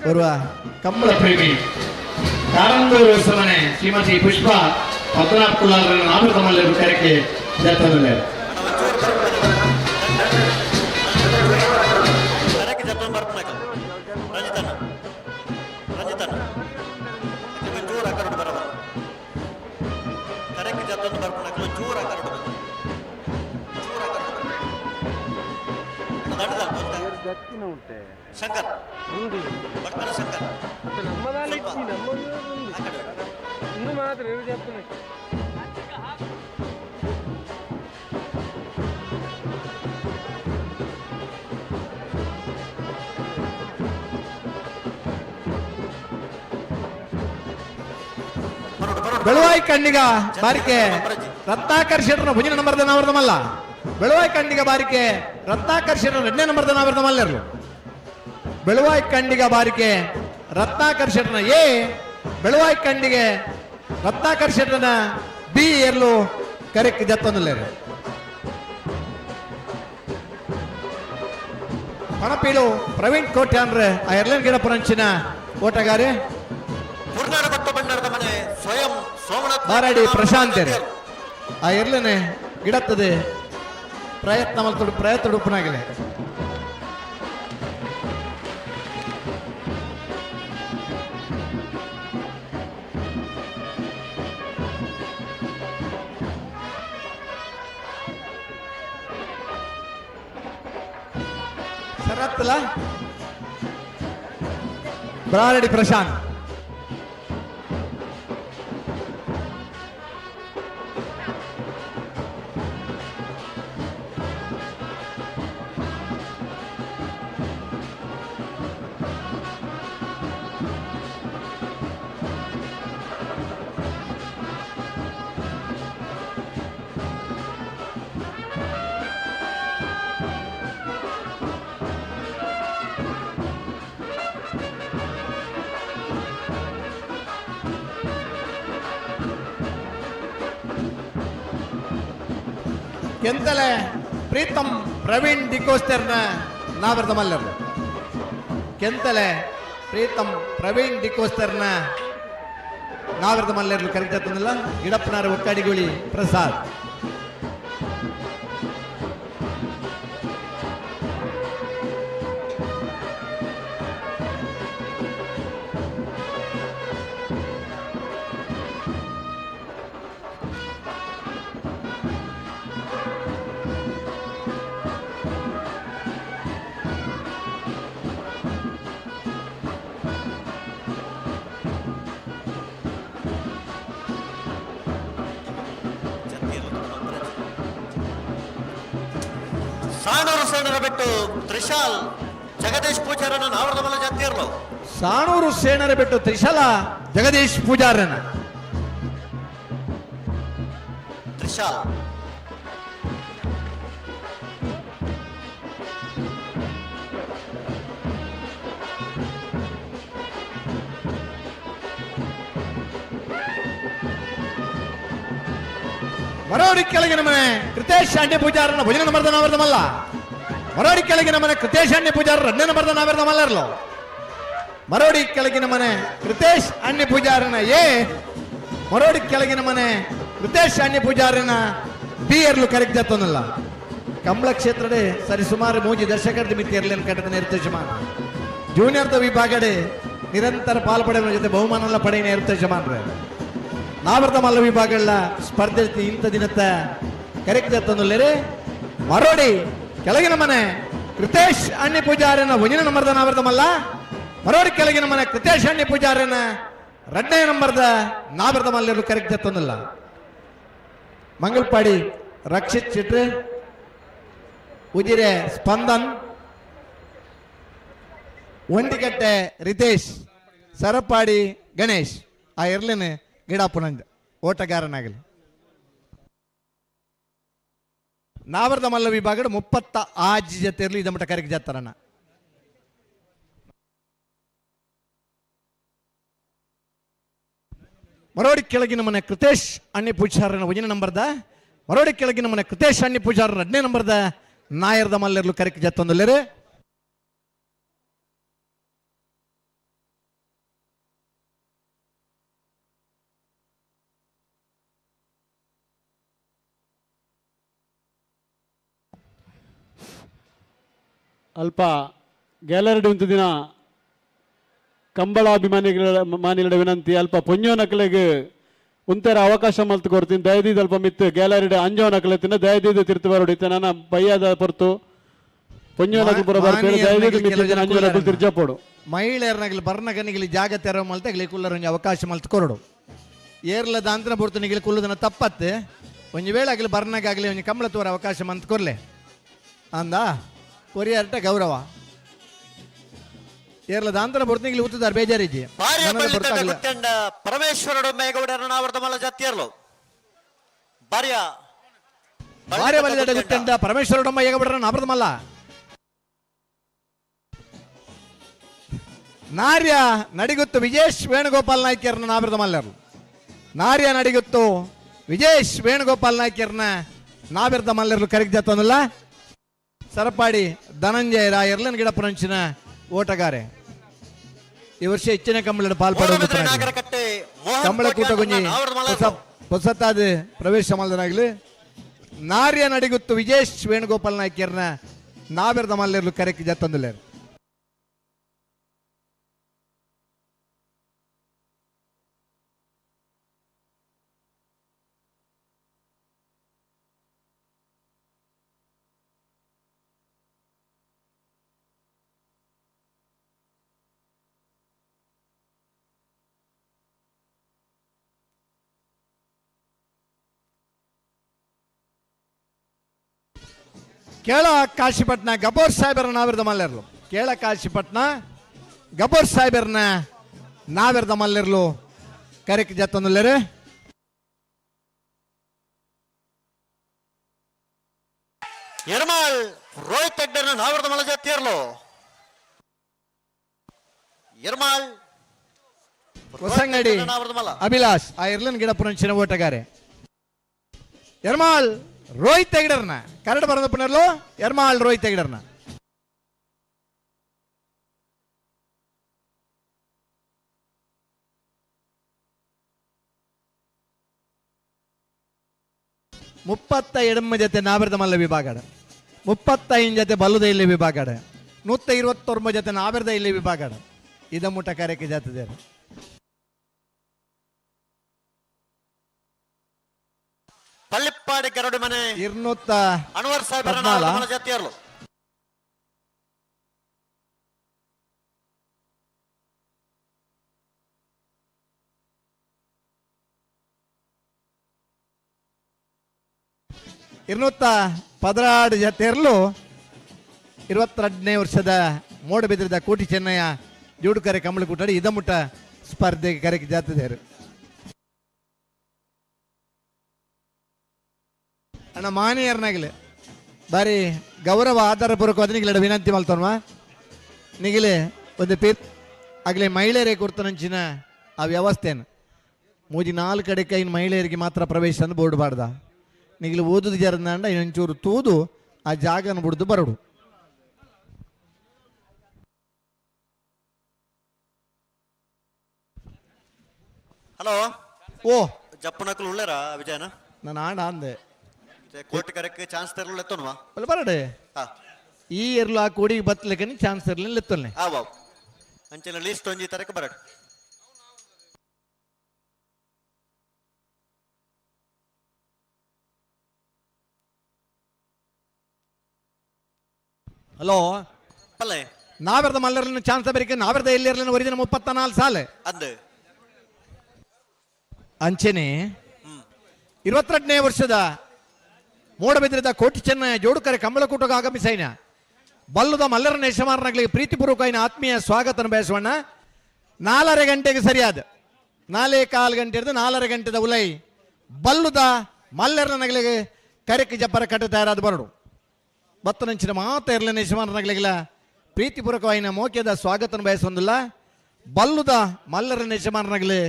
ಬರುವ ಕಂಬಳ ಪ್ರೇಮಿ ಕಾರಂದೂರು ಹೊಸಮನೆ ಶ್ರೀಮತಿ ಪುಷ್ಪ ಪದ್ಮನಾಭ ಕುಲಾಲರ ನಾಮೃತ ಮಲ್ಲೆರು ಕರೆಕೆ ಜತನಲ್ಲೇ ಶಂಕರ್ ಬರ್ತಾನೆ ಶಂಕರ್ ಇನ್ನು ಮಾತ್ರ చెప్పండి ಬೆಳುವಾಯಿ ಕಣ್ಣಿಗ ಬಾರಿಕೆ ರತ್ನಾಕರ್ಷಣ ಮುಂಜಿನ ನಂಬರ್ದ ನಾವರ್ದಮಲ್ಲ ಬೆಳುವಾಯಿ ಕಣ್ಣಿಗ ಬಾರಿಕೆ ರತ್ನಾಕರ್ಷಣ 2ನೇ ನಂಬರ್ದ ನಾವರ್ದಮಲ್ಲರು ಬೆಳುವಾಯಿ ಕಂಡಿಗ ಬಾರಿಕೆ ರತ್ನಾಕರ್ಷಣ ಎ ಬೆಳುವಾಯಿ ಕಂಡಿಗೆ ರತ್ನಾಕರ್ಷಣ ಬಿ ಎರ್ಲು ಕರೆಕ್ಟ್ ಜತ್ತೊಂದಿಲ್ಲೇರು ಪಣಪೀಳು ಪ್ರವೀಣ್ ಕೋಟ್ಯಾನ್ರೆ ಆ ಎರ್ಲನ್ ಗಿಡ ಪರಂಚಿನ ಓಟಗಾರಿ ಬಾರಾಡಿ ಪ್ರಶಾಂತ್ ಆ ಎರ್ಲನೆ ಗಿಡತ್ತದೆ ಪ್ರಯತ್ನ ಉಡುಪನಾಗಲಿ ಸರತ್ತಲ ಬಾರಾಡಿ ಪ್ರಶಾಂತ್ ಕೆಂತಲೆ ಪ್ರೀತಮ್ ಪ್ರವೀಣ್ ಡಿಕೋಸ್ಟರ್ನ ನಾವರ್ದ ಮಲ್ಲರು ಕೆಂತಲೆ ಪ್ರೀತಮ್ ಪ್ರವೀಣ್ ಡಿಕೋಸ್ಟರ್ನ ನಾವರ್ದ ಮಲ್ಲರ್ಲು ಕರೆಕ್ಟ್ ಆಗ್ತದಲ್ಲ ಗಿಡಪ್ಪನಾರ ಒಕ್ಕಡಿಗುಳಿ ಪ್ರಸಾದ್ ಸಾಣೂರು ಸೇನರ ಬಿಟ್ಟು ತ್ರಿಶಾಲ್ ಜಗದೀಶ್ ಪೂಜಾರನ ನಾವರ್ದ ಮಲ್ಲ ಜಾತಿಯರ್ಲು ಸಾಣೂರು ಸೇನರ ಬಿಟ್ಟು ತ್ರಿಶಾಲ ಜಗದೀಶ್ ಪೂಜಾರನ ತ್ರಿಶಾಲ್ ಮರೋಡಿ ಕೆಳಗಿನ ಮನೆ ಕೃತೇಶ್ ಶಾಂಡಿ ಪೂಜಾರನ ಭುಜನ ನಂಬರ್ದ ನಾವಿರ್ದಮಲ್ಲ. ಮರೋಡಿ ಕೆಳಗಿನ ಮನೆ ಕೃತೇಶ್ ಶಾಂಡಿ ಪೂಜಾರ ರಡ್ನೆ ನಂಬರ್ದ ನಾವಿರ್ದಮಲ್ಲ ಇರ್ಲೋ. ಮರೋಡಿ ಕೆಳಗಿನ ಮನೆ ಕೃತೇಶ್ ಅಣ್ಣಿ ಪೂಜಾರನ ಎ, ಮರೋಡಿ ಕೆಳಗಿನ ಮನೆ ಕೃತೇಶ್ ಅಣ್ಣಿ ಪೂಜಾರನ ಬಿ ಇರ್ಲು ಕರೆಕ್ಟ್ ಜತ್ತೊಂದಲ್ಲ. ಕಂಬಳ ಕ್ಷೇತ್ರಡೆ ಸರಿ ಸುಮಾರು ಮೂಜಿ ದರ್ಶಕರ್ದ ಮಿತಿ ಇರಲಿ ಕಟ್ಟದ ನಿರ್ದೇಶಮಾನ ಜೂನಿಯರ್ದ ವಿಭಾಗಡೆ ನಿರಂತರ ಪಾಲ್ಪಡೆಯ ಜೊತೆ ಬಹುಮಾನ ಪಡೆಯ ನಿರ್ದೇಶಮಾನ್ರೆ ನಾವರ್ದ ಮಲ್ಲ ವಿಭಾಗಗಳ ಸ್ಪರ್ಧೆ ಇಂಥ ದಿನತ್ತ ಕರೆಕ್ಟ್ ಜತ್ತೊಂದಲ್ಲೇ ಮರೋಡಿ ಕೆಳಗಿನ ಮನೆ ಕೃತೇಶ್ ಅಣ್ಣಿ ಪೂಜಾರನ ಒಂಜಿನ ನಂಬರ್ದ ನಾವರ್ದ ಮಲ್ಲ. ಮರೋಡಿ ಕೆಳಗಿನ ಮನೆ ಕೃತೇಶ್ ಅಣ್ಣಿ ಪೂಜಾರನ ರಡ್ನೇ ನಂಬರ್ದ ನಾವರ್ದ ಮಲ್ಲ ಕರೆಕ್ಟ್ ಜತ್ತೊಂದಲ್ಲ. ಮಂಗಲ್ಪಾಡಿ ರಕ್ಷಿತ್ ಚಿಟ್ರೆ, ಉಜಿರೆ ಸ್ಪಂದನ್, ಒಂಟಿಕಟ್ಟೆ ರಿತೇಶ್, ಸರಪಾಡಿ ಗಣೇಶ್ ಆ ಇರ್ಲೇನೆ ಗಿಡಾಪುನಂಜ ಓಟಗಾರನಾಗಲಿ. ನಾವರ್ದ ಮಲ್ಲ ವಿಭಾಗದ 36 ಜೊತೆ ಇರಲಿ ಇದ ಮಟ್ಟ ಕರೆಕ್ಟ್ ಜತ್ತಾರಣ್ಣ. ಮರೋಡಿ ಕೆಳಗಿನ ಮನೆ ಕೃತೇಶ್ ಅಣ್ಣಿ ಪೂಜಾರನ ಒಂಜಿನ ನಂಬರ್ದ, ಮರೋಡಿ ಕೆಳಗಿನ ಮನೆ ಕೃತೇಶ್ ಅಣ್ಣಿ ಪೂಜಾರ ರಡ್ನೇ ನಂಬರ್ದ ನಾಯರ್ದ ಮಲ್ಲಿರ್ಲು ಕರೆಕ್ಟ್ ಜತ್ತೊಂದಲ್ಲೇ. ಅಲ್ಪ ಗ್ಯಾಲರಿ ಉಂಟು ದಿನ ಕಂಬಳ ಅಭಿಮಾನಿಗಳ ವಿನಂತಿ ಅಲ್ಪ ಪೊಂಜೋ ನಕಲೆಗೆ ಉಂತೆರ ಅವಕಾಶ ಮಲ್ತು ಕೊಡ್ತೀನಿ. ದಯದೀದ ಅಲ್ಪ ಮಿತ್ತು ಗ್ಯಾಲರಿ ಅಂಜೋ ನಕಲೆತ್ತಿನ ದಯದೀದ ತಿರ್ತು ಬರೋಡಿತ್ತೆ ನನ್ನ ಬಯ್ಯಾದ ಹೊರತು ಪೊಂಜೋ ನಕಲು ಪುರ ಬರ್ತಾರೆ. ದಯದೀದ ಮಿತ್ತು ಅಂಜೋ ನಕಲು ತಿರ್ಜಾಪೋಡು ಮಹಿಳೆಯರ್ನಾಗಲಿ ಬರ್ನಗನಿಗಲಿ ಜಾಗ ತೆರ ಮಲ್ತ ಇಗಲಿ ಕುಲ್ಲರ ಒಂಜಿ ಅವಕಾಶ ಮಲ್ತು ಕೊರಡು ಏರ್ಲ ದಾಂತರ ಬರ್ತನಿಗಲಿ ಕುಲ್ಲದನ ತಪ್ಪತ್ತೆ ಒಂಜಿ ವೇಳೆ ಆಗಲಿ ಬರ್ನಗಾಗಲಿ ಒಂಜಿ ಕಂಬಳ ತೋರ ಅವಕಾಶ ಮಂತ್ ಕೊರ್ಲೆ ಅಂದ ಕೊರಿಯರ್ಟ ಗೌರವ ಏರ್ಲ ದಾಂತರ ಬರ್ತನಿಗಲಿ ಉತ್ತದಾರ ಬೇಜಾರಿಜಿ ಪರಮೇಶ್ವರಡು ಮೇಗೌಡ ನಾವರ್ದಮಲ್ಲ ಜತ್ತಿಯರ್ಲು ಬಾರ್ಯ ಬಾರ್ಯ ಬಲಿದಡ ಗುಟ್ಟಂಡ ಪರಮೇಶ್ವರಡಮ್ಮ ಏಗಬಿಡ್ರ ನಾವರ್ದಮಲ್ಲ. ನಾರ್ಯ ನಡಿಗುತ್ತು ವಿಜೇಶ್ ವೇಣುಗೋಪಾಲ್ ನಾಯ್ಕರ್ನ ನಾವರ್ದ ಮಲ್ಲರು. ನಾರ್ಯ ನಡಿಗುತ್ತು ವಿಜೇಶ್ ವೇಣುಗೋಪಾಲ್ ನಾಯ್ಕರ್ನ ನಾವಿರ್ದ ಮಲ್ಲರು ಕರೆಕ್ಟ್ ಜತ್ತೊಂದಲ್ಲ. ಸರಪಾಡಿ ಧನಂಜಯ ರಾಯರ್ಲನ್ ಗಿಡಪುರಂಚಿನ ಓಟಗಾರೆ ಈ ವರ್ಷ ಹೆಚ್ಚಿನ ಕಂಬಳ ಪಾಲ್ಪಡುವುದು ಕಂಬಳ ಕೂಟ ಗುಂಜಿ ಹೊಸತಾದ ಪ್ರವೇಶ ಮಲ್ಲರಾಗಲಿ. ನಾರ್ಯ ನಡಿಗುತ್ತು ವಿಜೇಶ್ ವೇಣುಗೋಪಾಲ್ ನಾಯ್ಕರ್ನ ನಾವಿರ್ದ ಮಲ್ಲರು ಕರೆಕ್ಟ್ ಜತ್ತೊಂದಲ್ಲ. ಕೇಳ ಕಾಶಿಪಟ್ನ ಗಬೋರ್ ಸಾಹೇಬರ ನಾವಿರ್ದ ಮಲ್ಲಿರ್ಲು. ಕೇಳ ಕಾಶಿಪಟ್ನ ಗಬೋರ್ ಸಾಹೇಬರ್ನ ನಾವಿರ್ದ ಮಲ್ಲಿರ್ಲು ಕರೆಕ್ಟ್ ಜತ್ತೊಂದಲ್ಲೇ. ಯರ್ಮಾಳ್ ರೋಹಿತ್ ಹೆಗ್ಡರ್ನ ನಾವಿರ್ದ ಮಲ್ಲ ಜತ್ತಿಯರ್ಲು. ಯರ್ಮಾಳ್ ಹೊಸಂಗಡಿ ಅಭಿಲಾಷ್ ಆ ಇರ್ಲನ್ ಗಿಡಪುರಂಚಿನ ಓಟಗಾರೆ. ಯರ್ಮಾಳ್ ರೋಹಿತ್ ಹೆಗ್ಡರ್ನ ಕರಡು ಬರೋದು ಪುನರ್ಲು. ಯರ್ಮಾಳ್ ರೋಹಿತ್ ಹೆಗ್ಡರ್ನ ಮುಪ್ಪತ್ತ ಎಡಮ ಜೊತೆ ನಾವಿರ್ದ ಮಲ್ಲ ವಿಭಾಗಡ 35 ಜೊತೆ ಬಲ್ಲುದ ಇಲ್ಲಿ ವಿಭಾಗಡ 129 ಜೊತೆ ನಾವಿರ್ದ ಇಲ್ಲಿ ವಿಭಾಗಡ ಇದ ಮುಟ ಕಾರ್ಯಕ್ಕೆ ಜಾತದೆ. ಪಳ್ಳಿಪ್ಪಾಡಿ ಗರಡು ಮನೆ 200 ಅನ್ವರ್ ಸಾಹೇಬರ ನಾವರ್ದಮಲ್ಲ ಜತ್ತಿಯರ್ಲು. ಇರ್ನೂತ್ತ 16 ಜತೆಯರ್ಲು 22ನೇ ವರ್ಷದ ಮೋಡಬಿದ್ರದ ಕೋಟಿ ಚೆನ್ನಯ್ಯ ಜೋಡುಕರೆ ಕಂಬಳ ಕೂಟಾಡಿ ಇದ ಮುಟ್ಟ ಸ್ಪರ್ಧೆಗೆ ಕರೆಗೆ ಜಾತಿದ್ದಾರೆ. ಅಣ್ಣ ಮಾನಿಯರ್ನಾಗಲಿ ಬಾರಿ ಗೌರವ ಆಧಾರಪೂರ್ವಕ ನಿಗಲ ವಿನಂತಿ ಮಲ್ತೋನ್ವಾ ನಿಗಲೆ ಒಂದು ಪೇರ್ ಆಗಲೇ ಮಹಿಳೆಯರೇ ಕೊಡ್ತಾನಂಚಿನ ಆ ವ್ಯವಸ್ಥೆಯನ್ನು ಮೂಜಿ 4 ಕಡೆ ಕೈನ ಮಹಿಳೆಯರಿಗೆ ಮಾತ್ರ ಪ್ರವೇಶ ಅಂತ ಬೋರ್ಡ್ ಬಾರ್ದ ನಿಗಿಲು ಓದುದು ಜರಂದಾಂಡ ಇನ್ನೊಂಚೂರು ತೂದು ಆ ಜಾಗನ ಬಿಡ್ದು ಬರಡು. ಹಲೋ ಓ ಜಪ್ಪನಕ್ಕಲು ಉಳ್ಳೇರಾ ವಿಜಯನ ನಾನು ಆಂಡ ಅಂದೆ ಕೋಟಿ ಕರೆಕ್ಕೆ ಚಾನ್ಸ್ ತೆರಲು ಎತ್ತೋನ್ವಾ ಅಲ್ಲ ಬರಡೆ ಈ ಇರ್ಲು ಆ ಕೂಡಿಗೆ ಬತ್ತಲಿಕ್ಕೆ ಚಾನ್ಸ್ ಇರಲಿಲ್ಲ ಎತ್ತೊಲ್ಲೆ ಆವಾವ್ ಅಂಚೆಲ್ಲ ಲೀಸ್ಟ್ ಒಂಜಿ ತರಕ್ಕೆ ಬರಡು. ಹಲೋ ಪಲ್ಲೆ ನಾವೆರ್ದ ಮಲ್ಲರ್ಲಿನ ಚಾನ್ಸ್ ಬರೀಕೆ ನಾವೆರ್ದ ಎಲ್ಲಿರ್ಲಿನ ಒರಿಜಿನ 34 ಸಾಲೆ ಅಂದೆ ಅಂಚೆನೆ 22ನೇ ವರ್ಷದ ಮೂಡಬಿದ್ರದ ಕೋಟಿ ಚೆನ್ನ ಜೋಡುಕರೆ ಕಂಬಳಕೂಟಗ ಆಗಮಿಸೈನ ಬಲ್ಲುದ ಮಲ್ಲರನ ಯಶಮಾರನಾಗಲಿ ಪ್ರೀತಿಪೂರ್ವಕ ಆತ್ಮೀಯ ಸ್ವಾಗತನ ಬಯಸೋಣ. 4:30 ಗಂಟೆಗೆ ಸರಿಯಾದ 4:15 ಗಂಟೆ ಹಿಡಿದು 4:30 ಗಂಟೆದ ಉಲೈ ಬಲ್ಲುದ ಮಲ್ಲರನಗಳಿಗೆ ಕರೆಕ್ಕೆ ಜಪ್ಪರ ಕಟ್ಟ ತಯಾರಾದ ಬರಡು ಬತ್ತನಂಚಿನ ಮಾತ ಇರಲಿನ ಯಶಮಾರನಾಗಲಿಗಿಲ್ಲ ಪ್ರೀತಿಪೂರ್ವಕವಾಯಿನ ಮೋಕ್ಯದ ಸ್ವಾಗತನ ಬಯಸೊಂದಿಲ್ಲ. ಬಲ್ಲುದ ಮಲ್ಲರನ ಯಶಮಾರನಾಗಲಿ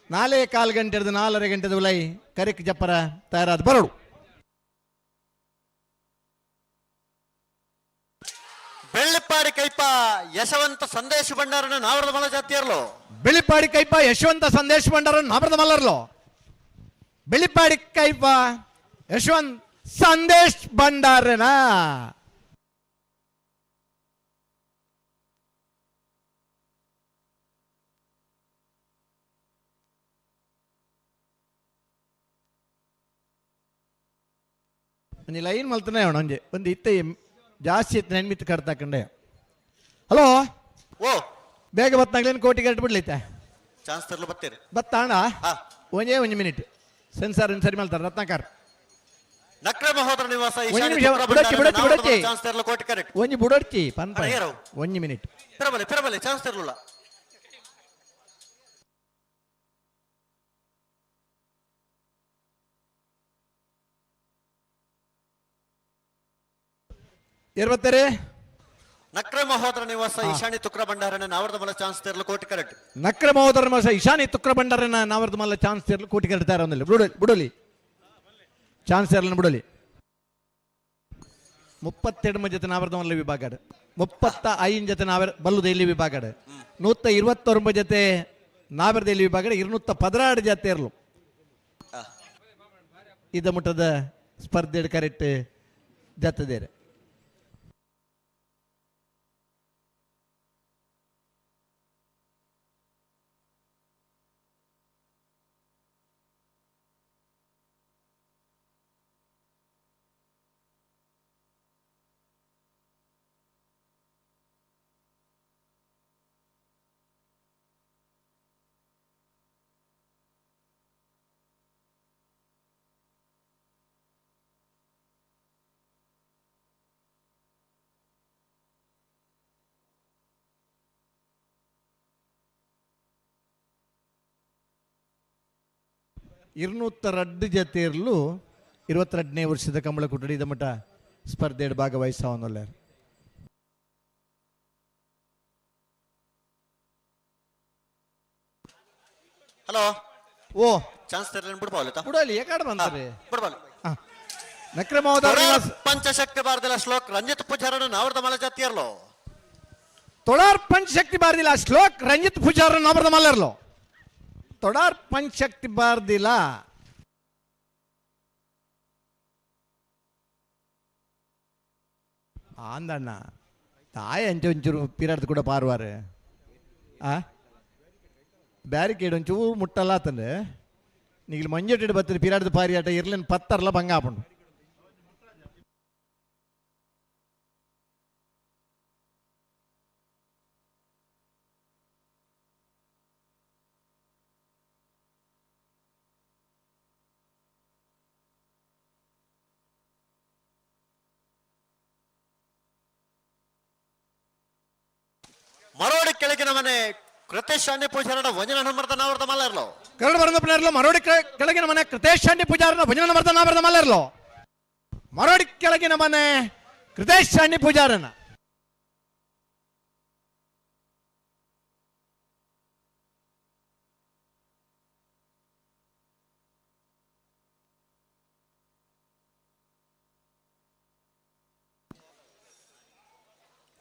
4:15 ಗಂಟೆ ಹಿಡಿದು 4:30 ಗಂಟೆದ ಉಲೈ ಕರೆಕ್ಕೆ ಜಪ್ಪರ ತಯಾರಾದ ಬರಡು. ಬೆಳ್ಳಿಪ್ಪಾಡಿ ಕೈಪ ಯಶವಂತ ಸಂದೇಶ ಭಂಡಾರನ ನಾವರದ ಮಲ ಜಾತಿಯರ್ಲು ಬೆಳ್ಳಿಪ್ಪಾಡಿ ಕೈಪ ಯಶವಂತ ಸಂದೇಶ ಭಂಡಾರ ನಾವರದ ಮಲ್ಲರ್ಲು ಬೆಳ್ಳಿಪ್ಪಾಡಿ ಕೈಪ ಯಶವಂತ್ ಸಂದೇಶ್ ಭಂಡಾರನ ಲೈನ್ ಮಲ್ತನೇ ಅವಣ ಒಂಜೆ ಒಂದು ಇತ್ತೆ ಜಾಸ್ತಿ ಇತ್ತು ನೆನ್ಮಿತ್ತು ಕಟ್ತಾಕಂಡೆ. ಹಲೋ ಓ ಬೇಗ ಬತ್ತಾಗ್ಲೇನು ಕೋಟಿ ಕಟ್ಟು ಬಿಡ್ಲೈತೆ ಚಾನ್ಸ್ ತರಲು ಬತ್ತೀರಿ ಬತ್ತಾಣ ಒಂಜೆ ಮಿನಿಟ್ ಸೆನ್ಸಾರ್ ಸರಿ ಮಲ್ತಾರೆ ರತ್ನಾಕರ್ ನಕ್ರ ಮಹೋದರ ನಿವಾಸ ಚಾನ್ಸ್ ತರಲು ಕೋಟಿ ಕರೆಕ್ಟ್ ಒಂಜಿ ಬುಡಡ್ತಿ ಪನ್ಪ ಒಂಜಿ ಮಿನಿಟ್ ಪಿರಬಲೆ ಚಾನ್ಸ್ ತರಲಿಲ್ಲ ಇರ್ಬತ್ತಾರೆ ನಕ್ರ ಮಹೋದರ ನಿವಾಸ ಈಶಾನಿ ತುಕ್ರ ಭಂಡಾರನ ನಾವರದ ಮಲ ಚಾನ್ಸ್ ತರಲು ಕೋಟಿ ಕರೆಕ್ಟ್ ನಕ್ರ ಮಹೋದರ ನಿವಾಸ ಈಶಾನಿ ತುಕ್ರ ಭಂಡಾರನ ನಾವರದ ಮಲ್ಲ ಚಾನ್ಸ್ ತರಲು ಕೋಟಿ ಕರೆಕ್ಟ್ ಒಂದಿಲ್ಲ ಬಿಡಲಿ ಚಾನ್ಸ್ ತರಲು ಬಿಡಲಿ 32 ಜೊತೆ ನಾವರದ ಮಲ್ಲ ವಿಭಾಗ 35 ಜೊತೆ ನಾವರ ಬಲ್ಲುದ ಇಲ್ಲಿ ವಿಭಾಗ 129 ಜೊತೆ ನಾವರದ ಇಲ್ಲಿ ವಿಭಾಗ 216 ಜೊತೆ ಇರಲು ಇದ ಮುಟ್ಟದ ಸ್ಪರ್ಧೆ ಕರೆಕ್ಟ್ ಜತ್ತದೇರೆ ಇರ್ನೂತ್ತ ಜೊತೆ ಇರಲು 22ನೇ ವರ್ಷದ ಕಂಬಳ ಕುಟಡಿ ಇದ ಮಟ್ಟ ಸ್ಪರ್ಧೆ ಭಾಗವಹಿಸವನಲ್ಲ. ಹಲೋ ಓ ಚಾನ್ಸ್ ತರಲಿ ಬಿಡ್ಬೋಲ್ಲ ಬಿಡಲಿ ಯಾಕಡೆ ಬಂತಾರೆ ಬಿಡ್ಬೋಲ್ಲ ನಕ್ರಮೋದರ ಪಂಚಶಕ್ತಿ ಬಾರದಿಲ್ಲ ಶ್ಲೋಕ್ ರಂಜಿತ್ ಪೂಜಾರನ ನಾವರದ ಮಲ ಜಾತಿಯರ್ಲು ತೊಡಾರ್ ಪಂಚಶಕ್ತಿ ಬಾರದಿಲ್ಲ ಶ್ಲೋಕ್ ರಂಜಿತ್ ಪೂಜಾರ ನಾವರದ ಮಲ್ಲರ್ಲು ತೊಡಾರ್ ಪಂಚಶಕ್ತಿ ಬಾರ್ದಿಲ್ಲ ಆಂದಣ್ಣ ತಾಯಿ ಅಂಚೆ ಒಂಚೂರು ಪೀರಾಡ್ದು ಕೂಡ ಪಾರ್ವಾರ ಬ್ಯಾರಿಕೇಡ್ ಒಂಚೂರು ಮುಟ್ಟಲ್ಲ ಆತಂದ್ರೆ ನೀಗ ಮಂಜೊಟ್ಟಿಟ್ಟು ಬರ್ತದೆ ಪೀರಾಡ್ದು ಪಾರಿ ಆಟ ಇರ್ಲಿನ ಪತ್ತರ್ಲ ಭಂಗ ಆಪಂಡು ಮರೋಡಿ ಕೆಳಗಿನ ಮನೆ ಕೃತೇಶಾನ್ಯ ಪೂಜಾರನ ವಂಜನ ನಮರ್ದ ನಾವರ್ದ ಮಲ್ಲರ್ಲು ಕರಡು ಬರಂದ ಪುನರ್ಲು ಮರೋಡಿ ಕೆಳಗಿನ ಮನೆ ಕೃತೇಶಾನ್ಯ ಪೂಜಾರನ ವಂಜನ ನಮರ್ದ ನಾವರ್ದ ಮಲ್ಲರ್ಲು ಮರೋಡಿ ಕೆಳಗಿನ ಮನೆ ಕೃತೇಶಾನ್ಯ ಪೂಜಾರನ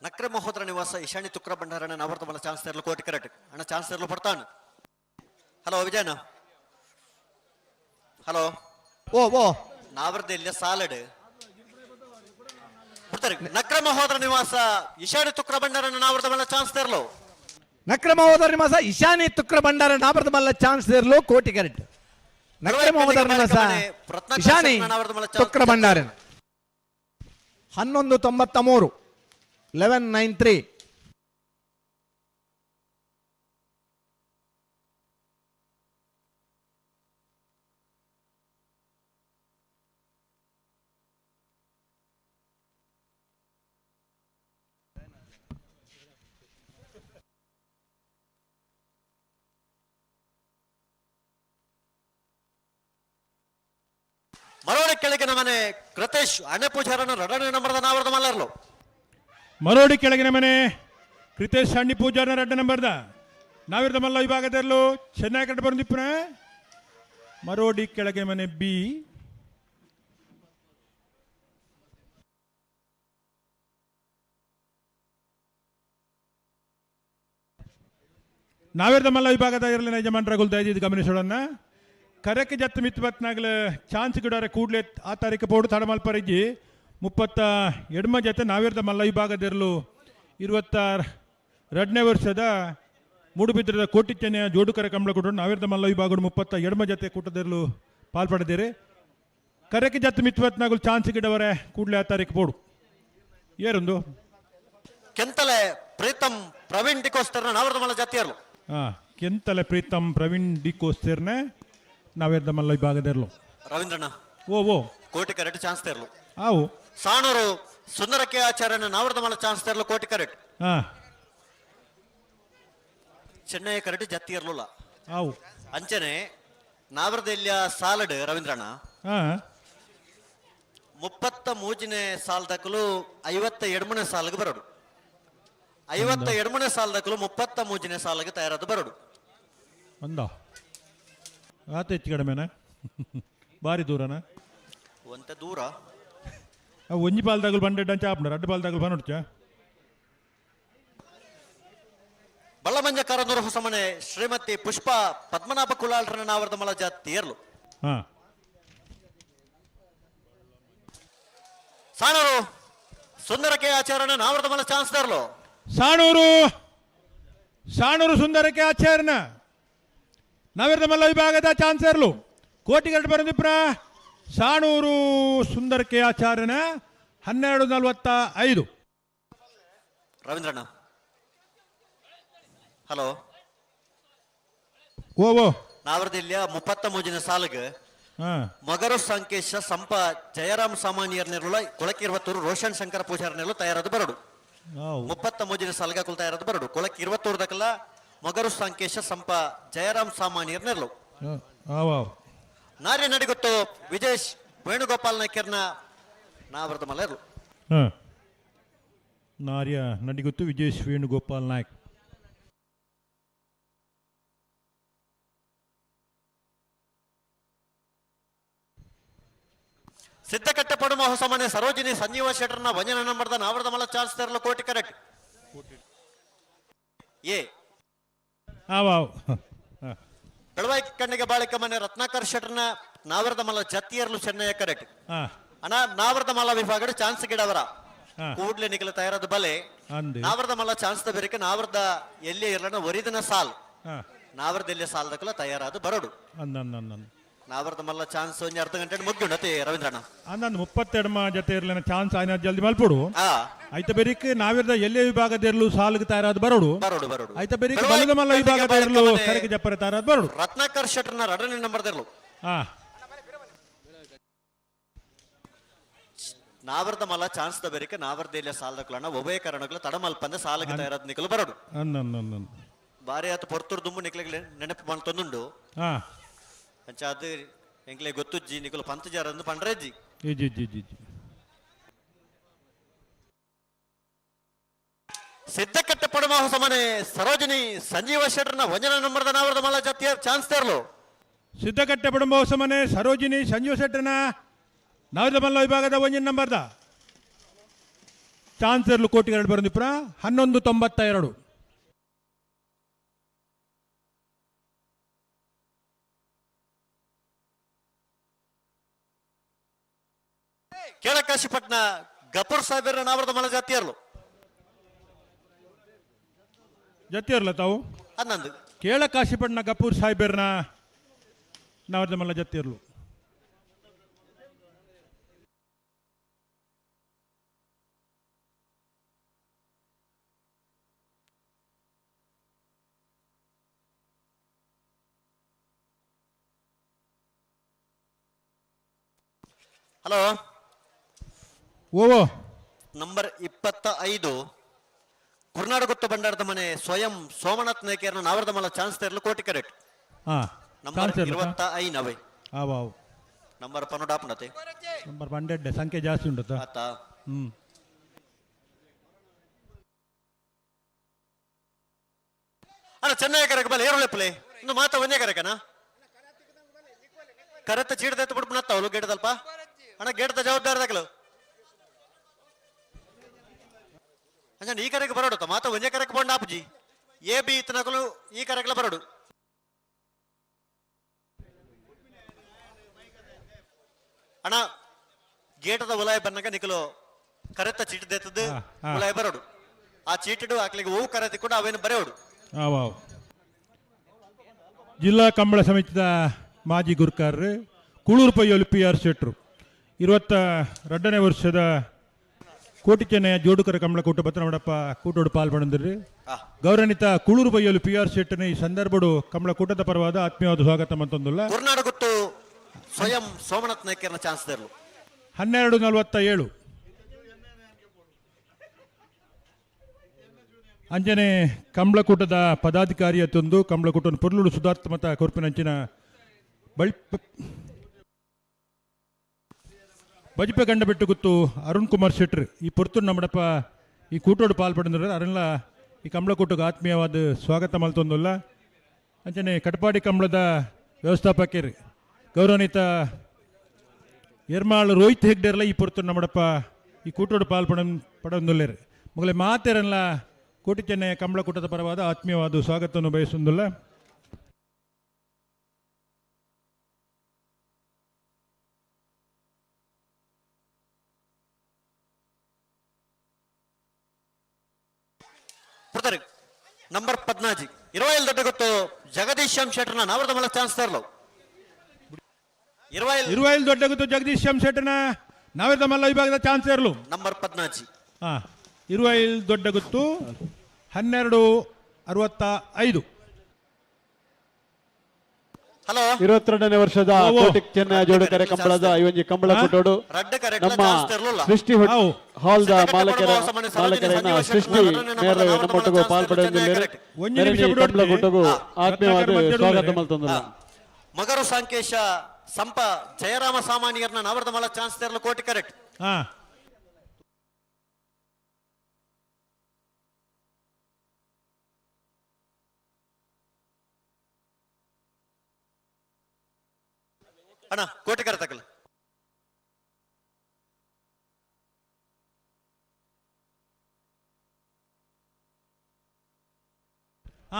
ನಕ್ರೆ ಮಹೋದರ ನಿವಾಸ ಈಶಾನಿ ತುಕ್ರ ಬಂಡಾರಣ್ಣ ನಾವರ್ತ ಮಲ್ಲ ಚಾನ್ಸ್ ತೆರಲು ಕೋಟಿ ಕರೆಕ್ಟ್ ಅಣ್ಣ ಚಾನ್ಸ್ ತೆರಲು ಪಡ್ತಾನೆ. ಹಲೋ ವಿಜಯನ, ಹಲೋ ಓ ನಾವರ್ದ ಇಲ್ಲ ಸಾಲಡ್ ಬಿಡ್ತಾರೆ. ನಕ್ರೆ ಮಹೋದರ ನಿವಾಸ ಈಶಾನಿ ತುಕ್ರ ಬಂಡಾರಣ್ಣ ನಾವರ್ತ ಮಲ್ಲ ಚಾನ್ಸ್ ತೆರಲು ನಕ್ರೆ ಮಹೋದರ ನಿವಾಸ ಈಶಾನಿ ತುಕ್ರ ಭಂಡಾರ ನಾಬರ್ದ ಮಲ್ಲ ಚಾನ್ಸ್ ತೆರಲು ಕೋಟಿ ಕರೆಕ್ಟ್. ನಕ್ರೆ ಮಹೋದರ ನಿವಾಸ ಈಶಾನಿ ತುಕ್ರ ಭಂಡಾರ 1193 1193. ಮರೋಡಿ ಕೆಳಗಿನ ಮನೆ ಕೃತೇಶ್ ಅಣೆ ಪೂಜಾರನ ರಡನೆ ನಂಬರ್ದ ನಾವರ್ದ ಮಲ್ಲರ್ಲು. ಮರೋಡಿ ಕೆಳಗಿನ ಮನೆ ಕೃತೇಶ್ ಹಣ್ಣಿ ಪೂಜಾರನ 2 ನಂಬರ್ದ ನಾವಿರ್ದ ಮಲ್ಲ ವಿಭಾಗದಲ್ಲೂ ಚೆನ್ನಾಗಿ ಕಂಡು ಬಂದಿಪ್ಪನ. ಮರೋಡಿ ಕೆಳಗೆ ಮನೆ ಬಿ ನಾವಿರ್ದ ಮಲ್ಲ ವಿಭಾಗದ ಇರಲಿನ ಯಜಮಾನರಾಗುಲ್ ದಯದಿದ್ದು ಗಮನಿಸೋಣ. ಕರೆಕ್ಕೆ ಜತ್ತು ಮಿತ್ವತ್ನಾಗಲ ಚಾನ್ಸ್ ಗಿಡರೆ ಕೂಡಲೇ ಆ ತಾರೀಕು ಪೋಡು ತಡಮಲ್ಪರಿಜಿ 32ಮ ಜತೆ ನಾವಿರ್ದ ಮಲ್ಲ ವಿಭಾಗದಿರಲು 22ನೇ ವರ್ಷದ ಮೂಡುಬಿದ್ರದ ಕೋಟಿಚೆನೆಯ ಜೋಡುಕರೆ ಕಂಬಳ ಕೂಡ ನಾವಿರ್ದ ಮಲ್ಲ ವಿಭಾಗ 32ಮ ಜತೆ ಕೂಟದಿರಲು ಪಾಲ್ಪಡೆದಿರಿ. ಕರೆಕ್ಕೆ ಜತ್ತು ಮಿತ್ವತ್ನಾಗಲು ಚಾನ್ಸ್ ಗಿಡವರೆ ಕೂಡಲೇ ಆ ತಾರೀಕು ಪೋಡು ಏರೊಂದು ಕೆಂತಲೆ ಪ್ರೀತಮ್ ಪ್ರವೀಣ್ ಡಿಕೋಸ್ಟರ್ನ ನಾವರ್ದ ಮಲ್ಲ ಜಾತಿಯರ್ಲು. ಕೆಂತಲೆ ಪ್ರೀತಮ್ ಪ್ರವೀಣ್ ಡಿಕೋಸ್ಟರ್ನೆ ನಾವಿರ್ದ ಮಲ್ಲ ವಿಭಾಗದಿರಲು. ರವೀಂದ್ರಣ್ಣ ಓ ಕೋಟಿ ಕರೆಕ್ಟ್ ಚಾನ್ಸ್ ತೆರಲು. ಆವು ಸಾಣೂರು ಸುಂದರಕ್ಕೆ ಆಚಾರ್ಯನ ನಾವರ್ದ ಮಲ್ಲ ಚಾನ್ಸ್ ತೆರಲು ಕೋಟಿ ಕರೆಕ್ಟ್. ಚೆನ್ನೈ ಕರೆಕ್ಟ್ ಜತ್ತಿ ಇರ್ಲಿಲ್ಲ. ಆವು ಅಂಚನೆ ನಾವರ್ದ ಇಲ್ಲಿಯ ಸಾಲಡ್ ರವೀಂದ್ರಣ್ಣ 33ನೇ ಸಾಲದಕ್ಕಲು 52ನೇ ಸಾಲಿಗೆ ಬರೋಡು. 52ನೇ ಸಾಲದಕ್ಕಲು 33ನೇ ಸಾಲಿಗೆ ತಯಾರಾದ ಬರೋಡು. ಒಂದ ಆತ ಹೆಚ್ಚು ಕಡಿಮೆನ ಭಾರಿ ದೂರನ ಒಂತ ದೂರ ಒಂಜಿ ಪಾಲ್ದಾಗಲು ಬಂಡೆ ಚಾಪ್ನ 2 ಪಾಲ್ದಾಗಲು ಬನ್ನೊಡ್ಚ ಬಳ್ಳಮಂಜ ಕಾರಂದೂರು ಹೊಸಮನೆ ಶ್ರೀಮತಿ ಪುಷ್ಪ ಪದ್ಮನಾಭ ಕುಲಾಲ್ರನ್ನ ನಾವರ್ದ ಮಲ ಜಾತಿ ಏರ್ಲು. ಸಾಣೂರು ಸುಂದರಕ್ಕೆ ಆಚಾರ್ಯನ ನಾವರ್ದ ಮಲ ಚಾನ್ಸ್ ತರ್ಲು. ಸಾಣೂರು ಸುಂದರಕ್ಕೆ ಆಚಾರ್ಯನ ನಾವಿರ್ದ ಮಲ್ಲ ವಿಭಾಗದ ಚಾನ್ಸ್ ಇರಲು ಕೋಟಿಗಟ್ಟು ಬರಂದಿಪ್ರ. ಸಾಣೂರು ಸುಂದರಕ್ಕೆ ಆಚಾರ್ಯನ 1245. ರವೀಂದ್ರಣ್ಣ ಹಲೋ ಓ ನಾವರ್ದ ಇಲ್ಲಿಯ 33ನೇ ಸಾಲಿಗೆ ಮಗರು ಸಂಕೇಶ ಸಂಪ ಜಯರಾಮ್ ಸಾಮಾನ್ಯರ್ನೆಲ್ಲ ಕೊಳಕ್ಕೆ 22 ರೋಷನ್ ಶಂಕರ ಪೂಜಾರನೆಲ್ಲ ತಯಾರಾದ ಬರಡು. 33ನೇ ಸಾಲಿಗೆ ಕುಲ್ ತಯಾರಾದ ಬರಡು. ಕೊಳಕ್ಕೆ 22ದಕ್ಕೆಲ್ಲ ಮಗರು ಸಂಕೇಶ ಸಂಪ ಜಯರಾಮ್ ಸಾಮಾನ್ಯರ್ನೆಲ್ಲ ನಾರ್ಯ ನಡಿಗೊತ್ತು ವಿಜೇಶ್ ವೇಣುಗೋಪಾಲ್ ನಾಯ್ಕರ್ನ ನಾವರ್ದ ಮಲ್ಲರು. ನಾರ್ಯ ನಡಿಗೊತ್ತು ವಿಜೇಶ್ ವೇಣುಗೋಪಾಲ್ ನಾಯ್ಕ್. ಸಿದ್ದಕಟ್ಟೆ ಪಡುಮ ಹೊಸಮನೆ ಸರೋಜಿನಿ ಸಂಜೀವ ಶೆಟ್ಟರ್ನ ಭಂಜನ ನಂಬರ್ದ ನಾವರ್ದ ಮಲ್ಲ ಚಾನ್ಸ್ ತೆರಲು ಕೋಟಿ ಕರೆಕ್ಟ್. ಎ ಬೆಳವಾಯಿ ಕಣ್ಣಿಗೆ ಬಾಳಿಕ ಮನೆ ರತ್ನಾಕರ್ ಶೆಟ್ಟರ್ನ ನಾವರ್ದ ಮಲ್ಲ ಜತ್ತಿಯರ್ಲು ಚೆನ್ನೈ ಕರೆಕ್ಟ್. ಅಣ್ಣ ನಾವರ್ದ ಮಲ್ಲ ವಿಭಾಗ ಚಾನ್ಸ್ ಗಿಡವರ ಕೂಡ್ಲೆ ನಿಖಲ ತಯಾರಾದ ಬಲೆ ನಾವರ್ದ ಮಲ್ಲ ಚಾನ್ಸ್ ದ ಬೇರೆ ನಾವರ್ದ ಎಲ್ಲಿ ಇರಲನ ಒರಿದಿನ ಸಾಲ್ ನಾವರ್ದ ಎಲ್ಲಿ ಸಾಲ್ದಕ್ಕಲ್ಲ ತಯಾರಾದ ಬರಡು. ನಾವರ್ದ ಮಲ್ಲ ಚಾನ್ಸ್ ಒಂದು ಅರ್ಧ ಗಂಟೆ ಮುಗ್ಗುಂಡತೆ ರವೀಂದ್ರಣ್ಣ ಅಂದಂದು 32ಮ ಜತೆ ಇರಲಿನ ಚಾನ್ಸ್ ಆಯ್ನ ಜಲ್ದಿ ಮಲ್ಪಡು ಆಯ್ತ ಬೇರಿಕ್ ನಾವಿರ್ದ ಎಲ್ಲೇ ವಿಭಾಗದ ಇರಲು ಸಾಲಿಗೆ ತಯಾರಾದ ಬರೋಡು ಆಯ್ತ ಬೇರಿಕ್ ಬಲದ ಮಲ್ಲ ವಿಭಾಗದ ಇರಲು ಕರೆಗೆ ಜಪ್ಪರ ತಯಾರಾದ ಬರೋಡು. ರತ್ನಾಕರ್ ಶೆಟ್ಟರ್ನ 2ನೇ ನಂಬರ್ದ ಇರಲು ನಾವರ್ದ ಮಲ್ಲ ಚಾನ್ಸ್ ದ ಬೇರಿಕೆ ನಾವರ್ದ ಇಲ್ಲ ಸಾಲದಕ್ಕಲಣ್ಣ ಉಭಯ ಕಾರಣಗಳು ತಡಮಲ್ಪಂದ ಸಾಲಿಗೆ ತಯಾರಾದ ನಿಕಲು ಬರೋಡು. ಬಾರಿ ಆತ ಪೊರ್ತೂರು ದುಂಬು ನಿಕ್ಲಿಗೆ ನೆನಪು ಮಾಡ್ತೊಂದುಂಡು ಅಂಚ ಅದು ಎಂಕ್ಲೆ ಗೊತ್ತುಜ್ಜಿ ನಿಕಲು ಪಂತಜಾರ ಅಂದು ಪಂಡ್ರೆಜ್ಜಿ ಸಿದ್ದಕಟ್ಟೆ ಪಡುಮ ಹೊಸಮನೆ ಸರೋಜಿನಿ ಸಂಜೀವ ಶೆಟ್ಟರ್ನ ವಂಜನ ನಂಬರ್ದ ನಾವರ್ದ ಮಲ್ಲ ಜಾತಿಯ ಚಾನ್ಸ್ ತರಲು. ಸಿದ್ದಕಟ್ಟೆ ಪಡುಮ ಹೊಸಮನೆ ಸರೋಜಿನಿ ಸಂಜೀವ ಶೆಟ್ಟರ್ನ ನಾವರ್ದ ಮಲ್ಲ ವಿಭಾಗದ ವಂಜನ ನಂಬರ್ದ ಚಾನ್ಸರ್ಲು ಕೋಟಿಗೆ ಬರಂದಿಪ್ಪ 1192. ಕೇಳಕಾಶಿಪಟ್ನ ಗಪೂರ್ ಸಾಹೇಬರ ನಾವರದ ಮಲ ಜಾತಿಯರ್ಲು ಜತ್ತಿಯರ್ಲ ತಾವು ಹನ್ನೊಂದು ಕೇಳಕಾಶಿಪಟ್ನ ಗಪೂರ್ ಸಾಹೇಬರ್ನ ನಾವರದ ಮಲ್ಲ ಜತ್ತಿಯರ್ಲು. ಹಲೋ ಓವೋ ನಂಬರ್ 25 ಕುರ್ನಾಡು ಗುತ್ತ ಬಂಡಾರದ ಮನೆ ಸ್ವಯಂ ಸೋಮನಾಥ್ ನಾಯ್ಕರ್ನ ನಾವರದ ಮಲ ಚಾನ್ಸ್ ತೆರಲು ಕೋಟಿ ಕರೆಕ್ಟ್. ನಂಬರ್ 25 ಅವೇ ಆವಾವ್ ನಂಬರ್ ಪನ್ನೊಡಾಪನತೆ ನಂಬರ್ 100 ಸಂಖ್ಯೆ ಜಾಸ್ತಿ ಉಂಟು ಆತ. ಅಣ್ಣ ಚೆನ್ನೈ ಕರೆಕ ಬಲ ಏರುಳೆ ಪ್ಲೇ ಇನ್ನು ಮಾತ ಒಂದೇ ಕರೆಕನ ಕರೆತ್ತ ಚೀಡದ ಎತ್ತು ಬಿಡ್ಬಿಟ್ಟು ನತ್ತವಳು ಗೇಟದಲ್ಪ ಅಣ್ಣ ಗೇಟದ ಜವಾಬ್ದಾರದಾಗಲು ಅಂಜ ಈ ಕರೆಗೆ ಬರೋಡು ಮಾತ ಒಂದೇ ಕರೆಕ್ ಬಂಡ ಆಪುಜಿ ಎ ಬಿ ಇತ್ತನಕಲು ಈ ಕರೆಕ್ಲ ಬರೋಡು ಅಣ್ಣ ಗೇಟದ ಉಲಾಯ ಬನ್ನಗ ನಿಕಲು ಕರೆತ್ತ ಚೀಟದೆತ್ತದು ಉಲಾಯ ಬರೋಡು ಆ ಚೀಟಿಡು ಆಕ್ಲಿಗೆ ಹೂ ಕರೆತಿ ಕೂಡ ಅವೇನು ಬರೆಯೋಡು. ಜಿಲ್ಲಾ ಕಂಬಳ ಸಮಿತಿಯ ಮಾಜಿ ಗುರುಕಾರರು ಕುಳೂರು ಪಯ್ಯಲು PR ಶೆಟ್ರು 22ನೇ ವರ್ಷದ ಕೋಟಿ ಚೆನ್ನಯ ಜೋಡುಕರ ಕಂಬಳ ಕೂಟ ಬತ್ತನಮಡಪ್ಪ ಕೂಟೋಡು ಪಾಲ್ಪಡಂದಿರಿ. ಗೌರವಾನ್ವಿತ ಕುಳೂರು ಪಯ್ಯಲು PR ಶೆಟ್ಟನ ಈ ಸಂದರ್ಭಡು ಕಂಬಳ ಕೂಟದ ಪರವಾದ ಆತ್ಮೀಯವಾದ ಸ್ವಾಗತ ಮಂತೊಂದುಲ್ಲ. ಕುರ್ನಾಡು ಗುತ್ತು ಸ್ವಯಂ ಸೋಮನಾಥ್ ನಾಯ್ಕರ್ನ ಚಾನ್ಸ್ ತೆರಲು 1247 ಅಂಜನೆ ಕಂಬಳಕೂಟದ ಪದಾಧಿಕಾರಿಯತ್ತೊಂದು ಕಂಬಳಕೂಟನ ಪೊರ್ಲುಡು ಸುಧಾರ್ಥ ಮತ ಕೊರ್ಪಿನಂಚಿನ ಬಜಿಪೆ ಗಂಡ ಬಿಟ್ಟು ಗುತ್ತು ಅರುಣ್ ಕುಮಾರ್ ಶೆಟ್ರ್ ಈ ಪೊರ್ತುಡು ನಮ್ಮಡಪ್ಪ ಈ ಕೂಟೋಡು ಪಾಲ್ಪಡಿದ್ರೆ ಅರೆಲ್ಲ ಈ ಕಂಬಳಕೂಟಕ್ಕೆ ಆತ್ಮೀಯವಾದ ಸ್ವಾಗತ ಮಲ್ತೊಂದುಲ್ಲ. ಅಂಚನೆ ಕಟಪಾಡಿ ಕಂಬಳದ ವ್ಯವಸ್ಥಾಪಕರು ಗೌರವಾನ್ವಿತ ಎರ್ಮಾಳ್ ರೋಹಿತ್ ಹೆಗ್ಡೆರ್ಲ ಈ ಪೊರ್ತುಡು ನಮ್ಮಡಪ್ಪ ಈ ಕೂಟೋಡು ಪಡೊಂದುಲ್ಲೇರು ಮೊಗಲೇ ಮಾತೆರಲ್ಲ ಕೋಟಿ ಚೆನ್ನಯ ಕಂಬಳಕೂಟದ ಪರವಾದ ಆತ್ಮೀಯವಾದ ಸ್ವಾಗತವನ್ನು ಬಯಸುವುದಿಲ್ಲ. ನಂಬರ್ 14 27 ದೊಡ್ಡ ಗೊತ್ತು ಜಗದೀಶ್ ಶ್ಯಾಮ್ ಶೆಟ್ಟರ್ನ ನಾವರದ ಮಲ ಚಾನ್ಸ್ ತರಲು 27 ದೊಡ್ಡ ಗೊತ್ತು ಜಗದೀಶ್ ಶ್ಯಾಮ್ ಶೆಟ್ಟರ್ನ ನಾವರದ ಮಲ್ಲ ವಿಭಾಗದ ಚಾನ್ಸ್ ಇರಲು ನಂಬರ್ 14 27 ದೊಡ್ಡ ಗೊತ್ತು 1265. ಹಲೋ 22ನೇ ವರ್ಷದ ಕೋಟಿ ಚೆನ್ನಯ ಜೋಡುಕರೆ ಕಂಬಳದ ಇವೊಂಜಿ ಕಂಬಳ ಕೂಟೋಡು ನಮ್ಮ ಸೃಷ್ಟಿ ಹಾಲ್ದ ಮಾಲಕರನ್ನ ಸೃಷ್ಟಿ ನೇರ ನಮ್ಮೊಟ್ಟಿಗೂ ಪಾಲ್ಪಡೆಯುತ್ತಿದ್ದಾರೆ. ಕಂಬಳ ಕೂಟಗೂ ಆತ್ಮೀಯವಾದ ಸ್ವಾಗತ ಮಲ್ತೊಂದಿಲ್ಲ. ಮಗರು ಸಾಂಕೇಶ ಸಂಪ ಜಯರಾಮ ಸಾಮಾನ್ಯರ್ನ ನಾವರದ ಮಲ ಚಾನ್ಸ್ ತೆರಲು ಕೋಟಿ ಕರೆಕ್ಟ್. ಅಣ್ಣ ಕೋಟಿ ಕರೆ ತಕಲ್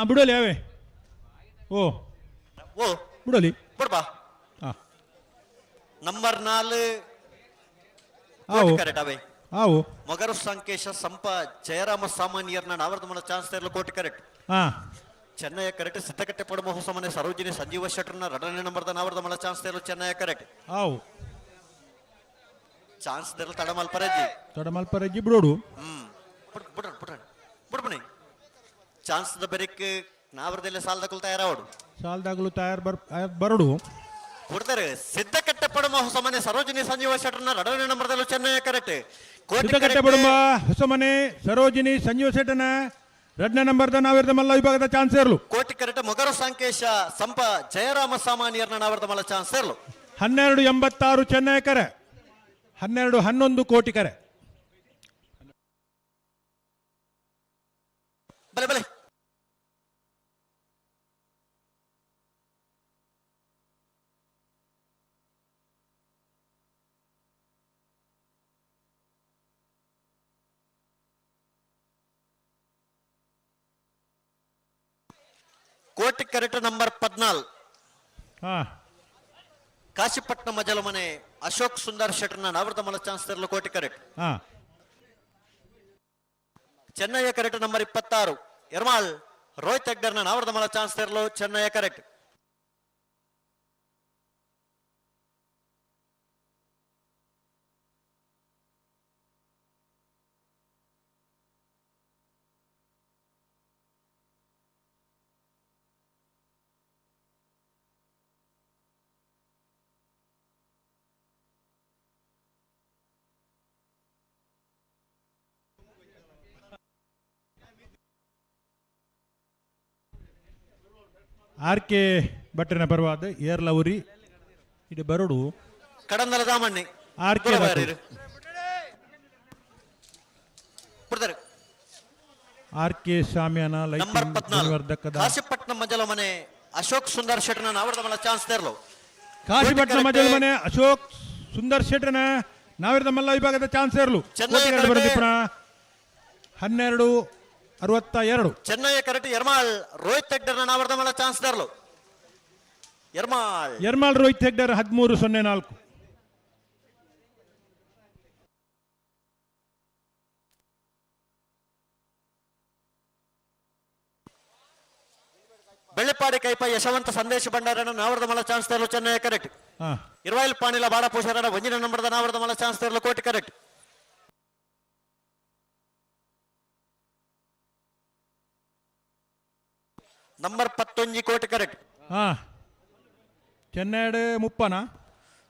ಬಿಡೋಲಿ ಅವೇ ಓ ಬಿಡೋಲಿ ಬಿಡ್ಬಾ. ನಂಬರ್ 4 ಕರೆಕ್ಟ್ ಅವೇ ಮಗರು ಸಂಕೇಶ ಸಂಪ ಜಯರಾಮ ಸಾಮಾನ್ಯರ್ನ ನಾವರದ ಮಲ ಚಾನ್ಸ್ ತೆರಲು ಕೋಟಿ ಕರೆಕ್ಟ್. ಚೆನ್ನೈ ಕರೆಕ್ಟ್ ಸಿದ್ದಕಟ್ಟೆ ಪಡ ಮಹೋತ್ಸವನೆ ಸರೋಜಿನಿ ಸಂಜೀವ ಶೆಟ್ಟರ್ನ 2ನೇ ನಂಬರ್ದ ನಾವರದ ಮಲ ಚಾನ್ಸ್ ತೆರಲು ಚೆನ್ನೈ ಕರೆಕ್ಟ್. ಚಾನ್ಸ್ ತೆರಲು ತಡಮಲ್ಪರಜ್ಜಿ ಬಿಡೋಡು ಬಿಡ್ಬನಿ ಚಾನ್ಸ್ ದ ಬೆರಿಕ್ ನಾವರದಲ್ಲೇ ಸಾಲದಾಗಲು ತಯಾರಾವಡು ಸಾಲದಾಗಲು ಬರಡು ಬಿಡ್ತಾರೆ. ಸಿದ್ದಕಟ್ಟೆ ಪಡ ಮಹೋತ್ಸವನೆ ಸರೋಜಿನಿ ಸಂಜೀವ ಶೆಟ್ಟರ್ನ 2ನೇ ನಂಬರ್ದಲ್ಲೂ ಚೆನ್ನೈ ಕರೆಕ್ಟ್. ಸಿದ್ದಕಟ್ಟೆ ಪಡುಂಬ ಹೊಸಮನೆ ಸರೋಜಿನಿ ಸಂಜೀವ ಶೆಟ್ಟನ 2ನೇ ನಂಬರ್ದ ನಾವರದ ಮಲ್ಲ ವಿಭಾಗದ ಚಾನ್ಸ್ ಇರಲು ಕೋಟಿ ಕರೆಕ್ಟ್. ಮೊಗರು ಸಂಕೇಶ ಸಂಪ ಜಯರಾಮ ಸಾಮಾನ್ಯರ್ನ ನಾವರದ ಮಲ್ಲ ಚಾನ್ಸ್ ಇರಲು 1286 ಚೆನ್ನೈ ಕರೆ 1211 ಕೋಟಿ ಕರೆ. ಬಲೆ ಬಲೆ ಕೋಟಿ ಕರೆಕ್ಟ್ ನಂಬರ್ 14 ಹಾ ಕಾಶಿಪಟ್ನ ಮಜಲ ಮನೆ ಅಶೋಕ್ ಸುಂದರ್ ಶೆಟ್ಟರ್ನ ನಾವೃತ ಮಲ ಚಾನ್ಸ್ ತೆರಲು ಕೋಟಿ ಕರೆಕ್ಟ್ ಹಾ ಚೆನ್ನಯ್ಯ ಕರೆಕ್ಟ್ ನಂಬರ್ 26 ಎರ್ಮಾಳ್ ರೋಹಿತ್ ಹೆಗ್ಡರ್ನ ನಾವೃತ ಮಲ ಚಾನ್ಸ್ ತೆರಲು ಚೆನ್ನಯ್ಯ ಕರೆಕ್ಟ್ ಆರ್ ಕೆ ಭಟ್ಟನ ಪರವಾದ ಏರ್ಲವರಿ ಇದು ಬರೋಡು ಕಡಂದಲ ದಾಮಣ್ಣೆ ಆರ್ ಕೆ ಆರ್ ಕೆ ಶಾಮಿಯಾನ ಲೈಟಿಂಗ್ ಕಾಶಿಪಟ್ನ ಮಜಲ ಮನೆ ಅಶೋಕ್ ಸುಂದರ್ ಶೆಟ್ಟರ್ನ ನಾವೃತ ಮಲ ಚಾನ್ಸ್ ತೆರಲು ಕಾಶಿಪಟ್ನ ಮಜಲ ಮನೆ ಅಶೋಕ್ ಸುಂದರ್ ಶೆಟ್ಟರ್ನ ನಾವಿರದ ಮಲ್ಲ ವಿಭಾಗದ ಚಾನ್ಸ್ ಇರಲು 1262 ಚೆನ್ನಯ್ಯ ಕರೆಕ್ಟ್ ಎರ್ಮಾಳ್ ರೋಹಿತ್ ಹೆಗ್ಡರ್ನ ನಾವೃತ ಮಲ ಚಾನ್ಸ್ ತೆರಲು ಎರ್ಮಾಳ್ ರೋಹಿತ್ ಹೆಗ್ಡರ್ 1304 ಬೆಳ್ಳಿಪಾಡಿ ಕೈಪ ಯಶವಂತ ಸಂದೇಶ ಭಂಡಾರನ ನಾವೃತ ಮಲ ಚಾನ್ಸ್ ತೆರಲು ಚೆನ್ನಯ್ಯ ಕರೆಕ್ಟ್ ಇರುವಾಯಿಲ್ ಪಾಣಿಲ ಬಾಡ ಪೋಷರನ ಒಂಜಿನ ನಂಬರ್ದ ನಾವೃತ ಮಲ ಚಾನ್ಸ್ ತೆರಲು ಕೋಟಿ ಕರೆಕ್ಟ್ ನಂಬರ್ 11 ಕೋಟಿ ಕರೆಕ್ಟ್ ಚೆನ್ನೈಡ್ ಮುಪ್ಪನ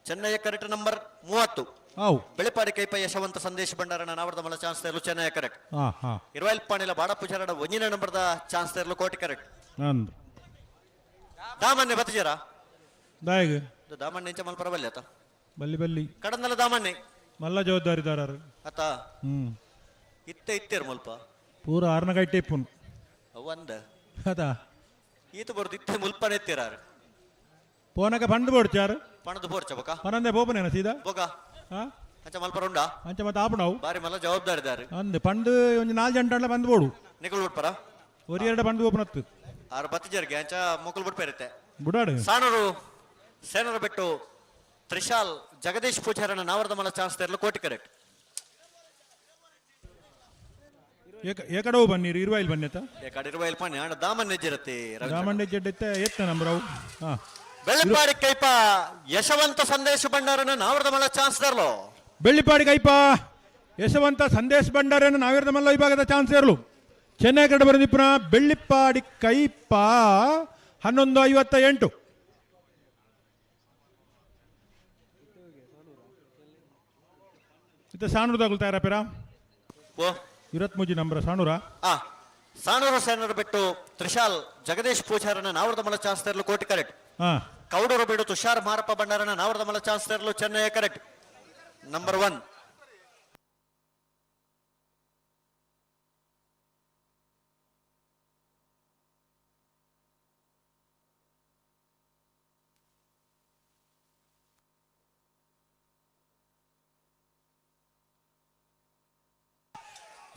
ಚೆನ್ನಯ್ಯ ಕರೆಕ್ಟ್ ನಂಬರ್ 30 ಹೌ ಬೆಳ್ಳಿಪಾಡಿ ಕೈಪ ಯಶವಂತ ಸಂದೇಶ ಭಂಡಾರನ ನಾವೃತ ಮಲ ಚಾನ್ಸ್ ತೆರಲು ಚೆನ್ನಯ್ಯ ಕರೆಕ್ಟ್ ಇರುವಾಯಿಲ್ ಪಾಣಿಲ ಬಾಡ ಪೋಷರನ ಒಂಜಿನ ನಂಬರ್ದ ಚಾನ್ಸ್ ತೆರಲು ಕೋಟಿ ಕರೆಕ್ಟ್ ದಾಮಣ್ಣೆ ಬತ್ತಿಜರ ದಾಯಗ ದಾಮಣ್ಣೆ ಇಂಚ ಮಲ್ ಪರಬಲ್ಲೆ ಆತ ಬಲ್ಲಿ ಬಲ್ಲಿ ಕಡಂದಲ ದಾಮಣ್ಣೆ ಮಲ್ಲ ಜವಾಬ್ದಾರಿದಾರರು ಆತ ಇತ್ತೇರು ಮುಲ್ಪ ಪೂರ ಆರ್ನ ಗೈಟೆ ಇಪ್ಪುನು ಒಂದ ಅದಾ ಈತ ಬರುದು ಇತ್ತೆ ಮುಲ್ಪನೆ ಎತ್ತಿರಾರು ಪೋನಕ ಪಂಡು ಬೋಡ್ಚಾರು ಪಣದು ಬೋರ್ಚ ಬಕ ಪನಂದೆ ಬೋಪನೇನ ಸೀದಾ ಬೊಕ ಅಂಚ ಮಲ್ಪರುಂಡ ಅಂಚ ಮತ್ತೆ ಆಪಣವು ಬಾರಿ ಮಲ್ಲ ಜವಾಬ್ದಾರಿದಾರು ಅಂದೆ ಪಂಡು ಒಂದು 4 ಗಂಟೆ ಬಂದು ಬೋಡು ನಿಗಳು ಬಿಟ್ಪರ ஒரு ಎರಡು ಬಂದು ಓಪನತ್ತು ಆರು ಬತ್ತಿಜರ್ಗೆ ಅಂಚ ಮುಕ್ಕಲು ಬಿಟ್ಪೇರುತ್ತೆ ಬುಡಾಡು ಸಾಣೂರು ಸೇನರ ಬಿಟ್ಟು ತ್ರಿಶಾಲ್ ಜಗದೀಶ್ ಪೂಜಾರನ ನಾವೃತ ಮಲ ಚಾನ್ಸ್ ತೆರಲು ಕೋಟಿ ಕರೆಕ್ಟ್ ಏಕಡವು ಬನ್ನಿರು ಇರುವಾಯಿಲ್ ಬನ್ನೆತ ಏಕಡೆ ಇರುವಾಯಿಲ್ ಪಾಣಿ ಅಣ್ಣ ದಾಮನ್ ನೆಜ್ಜಿರತ್ತೆ ದಾಮಂಡೆ ಜಡ್ಡೆತ್ತ ಎತ್ತ ನಂಬರವು ಬೆಳ್ಳಿಪಾಡಿ ಕೈಪ ಯಶವಂತ ಸಂದೇಶ ಭಂಡಾರನ ನಾವೃತ ಮಲ ಚಾನ್ಸ್ ತೆರಲು ಬೆಳ್ಳಿಪಾಡಿ ಕೈಪ ಯಶವಂತ ಸಂದೇಶ್ ಭಂಡಾರನ ನಾವಿರದ ಮಲ್ಲ ವಿಭಾಗದ ಚಾನ್ಸ್ ಇರಲು ಚೆನ್ನೈ ಕಡೆ ಬರೆದಿಪ್ಪನ ಬೆಳ್ಳಿಪಾಡಿ ಕೈಪ 1158 ಇತ್ತ ಸಾಣೂರು ತಗೊಳ್ತಾರ ಪೇರ 23 ನಂಬರ್ ಸಾಣೂರ ಸಾಣೂರು ಸೇನರು ಬಿಟ್ಟು ತ್ರಿಶಾಲ್ ಜಗದೀಶ್ ಪೂಜಾರನ ನಾವೃತ ಮಲ ಚಾನ್ಸ್ ತೆರಲು ಕೋಟಿ ಕರೆಕ್ಟ್ ಕೌಡೂರು ಬಿಡು ತುಷಾರ್ ಮಾರಪ್ಪ ಭಂಡಾರನ ನಾವೃತ ಮಲ ಚಾನ್ಸ್ ತೆರಲು ಚೆನ್ನೈ ಕರೆಕ್ಟ್ ನಂಬರ್ 1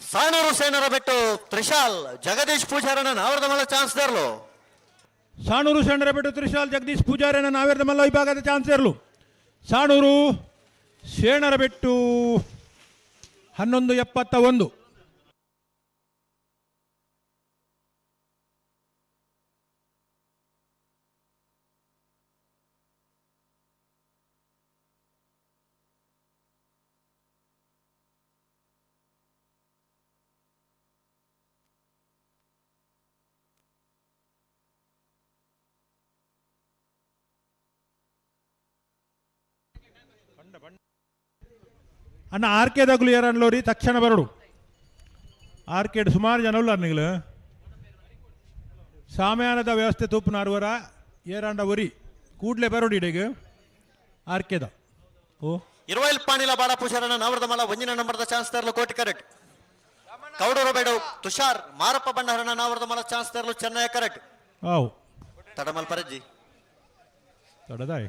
ಸಾಣೂರು ಸೇನರ ಬಿಟ್ಟು ತ್ರಿಶಾಲ್ ಜಗದೀಶ್ ಪೂಜಾರನ ನಾವೃತ ಮಲ ಚಾನ್ಸ್ ತೆರಲು ಸಾಣೂರು ಸೇನರ ಬಿಟ್ಟು ತ್ರಿಶಾಲ್ ಜಗದೀಶ್ ಪೂಜಾರನ ನಾವಿರದ ಮಲ್ಲ ವಿಭಾಗದ ಚಾನ್ಸ್ ಇರಲು ಸಾಣೂರು ಸೇನರ ಬಿಟ್ಟು 1171 ಅಣ್ಣ ಆರ್ಕೆದಾಗಲು ಯಾರನ್ಲೋರಿ ತಕ್ಷಣ ಬರಡು ಆರ್ಕೆಡ್ ಸುಮಾರು ಜನ ನಿಗಳು ಸಾಮ್ಯಾನದ ವ್ಯವಸ್ಥೆ ತೂಪುನಾರುವರ ಏರಾಂಡ ಒರಿ ಕೂಡ್ಲೆ ಬರೋಡು ಇಡೆಗೆ ಆರ್ಕೆದ ಓ ಇರುವಾಯಿಲ್ ಪಾಣಿಲ ಬಾಡ ಪೂಜಾರನ ನಾವೃತ ಮಲ ಒಂಜಿನ ನಂಬರ್ದ ಚಾನ್ಸ್ ತೆರಲು ಕೋಟಿ ಕರೆಕ್ಟ್ ಕೌಡೂರು ಬೇಡು ತುಷಾರ್ ಮಾರಪ್ಪ ಭಂಡಾರನ ನಾವೃತ ಮಲ ಚಾನ್ಸ್ ತೆರಲು ಚೆನ್ನೈ ಕರೆಕ್ಟ್ ಆವ್ ತಡಮಲ್ ಪರಜ್ಜಿ ತಡದಾಯ್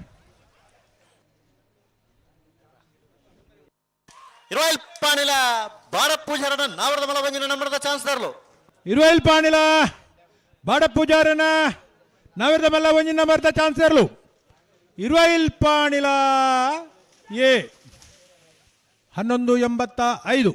ಇರುವಾಯಿಲ್ ಪಾಣಿಲ ಬಾಡ ಪೂಜಾರನ ನಾವೃತ ಮಲ ಒಂಜಿನ ನಂಬರ್ದ ಚಾನ್ಸ್ ತೆರಲು ಇರುವಾಯಿಲ್ ಪಾಣಿಲ ಬಾಡ ಪೂಜಾರನ ನಾವಿರ್ದ ಮಲ್ಲ ಒಂಜಿ ನಂಬರ್ದ ಚಾನ್ಸ್ ಇರಲು ಇರುವೈಲ್ ಪಾಣಿಲ ಎ 1185.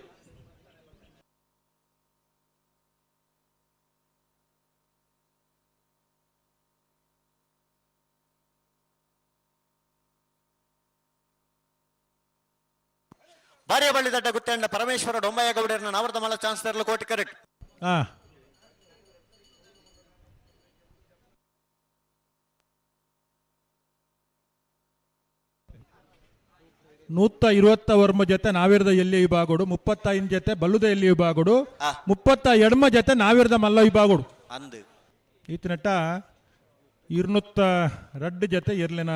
ಭಾರ್ಯ ಬಳ್ಳಿ ದಡ್ಡ ಗುತ್ತಂಡ ಪರಮೇಶ್ವರ ಡೊಂಬಯ್ಯ ಗೌಡರನ್ನ ನಾವರ್ದ ಮಲ್ಲ ಚಾನ್ಸ್ ತರಲು ಕೋಟಿ ಕರೆಕ್ಟ್. ನೂತ್ತ 20 ವರ್ಮ ಜೊತೆ ನಾವಿರ್ದ ಎಲ್ಲಿ ವಿಭಾಗೋಡು 35 ಜೊತೆ ಬಲ್ಲುದ ಎಲ್ಲಿ ವಿಭಾಗೋಡು 32 ಜೊತೆ ನಾವಿರ್ದ ಮಲ್ಲ ವಿಭಾಗೋಡು ಈತನಟ್ಟ 202 ಜೊತೆ ಇರ್ಲಿನ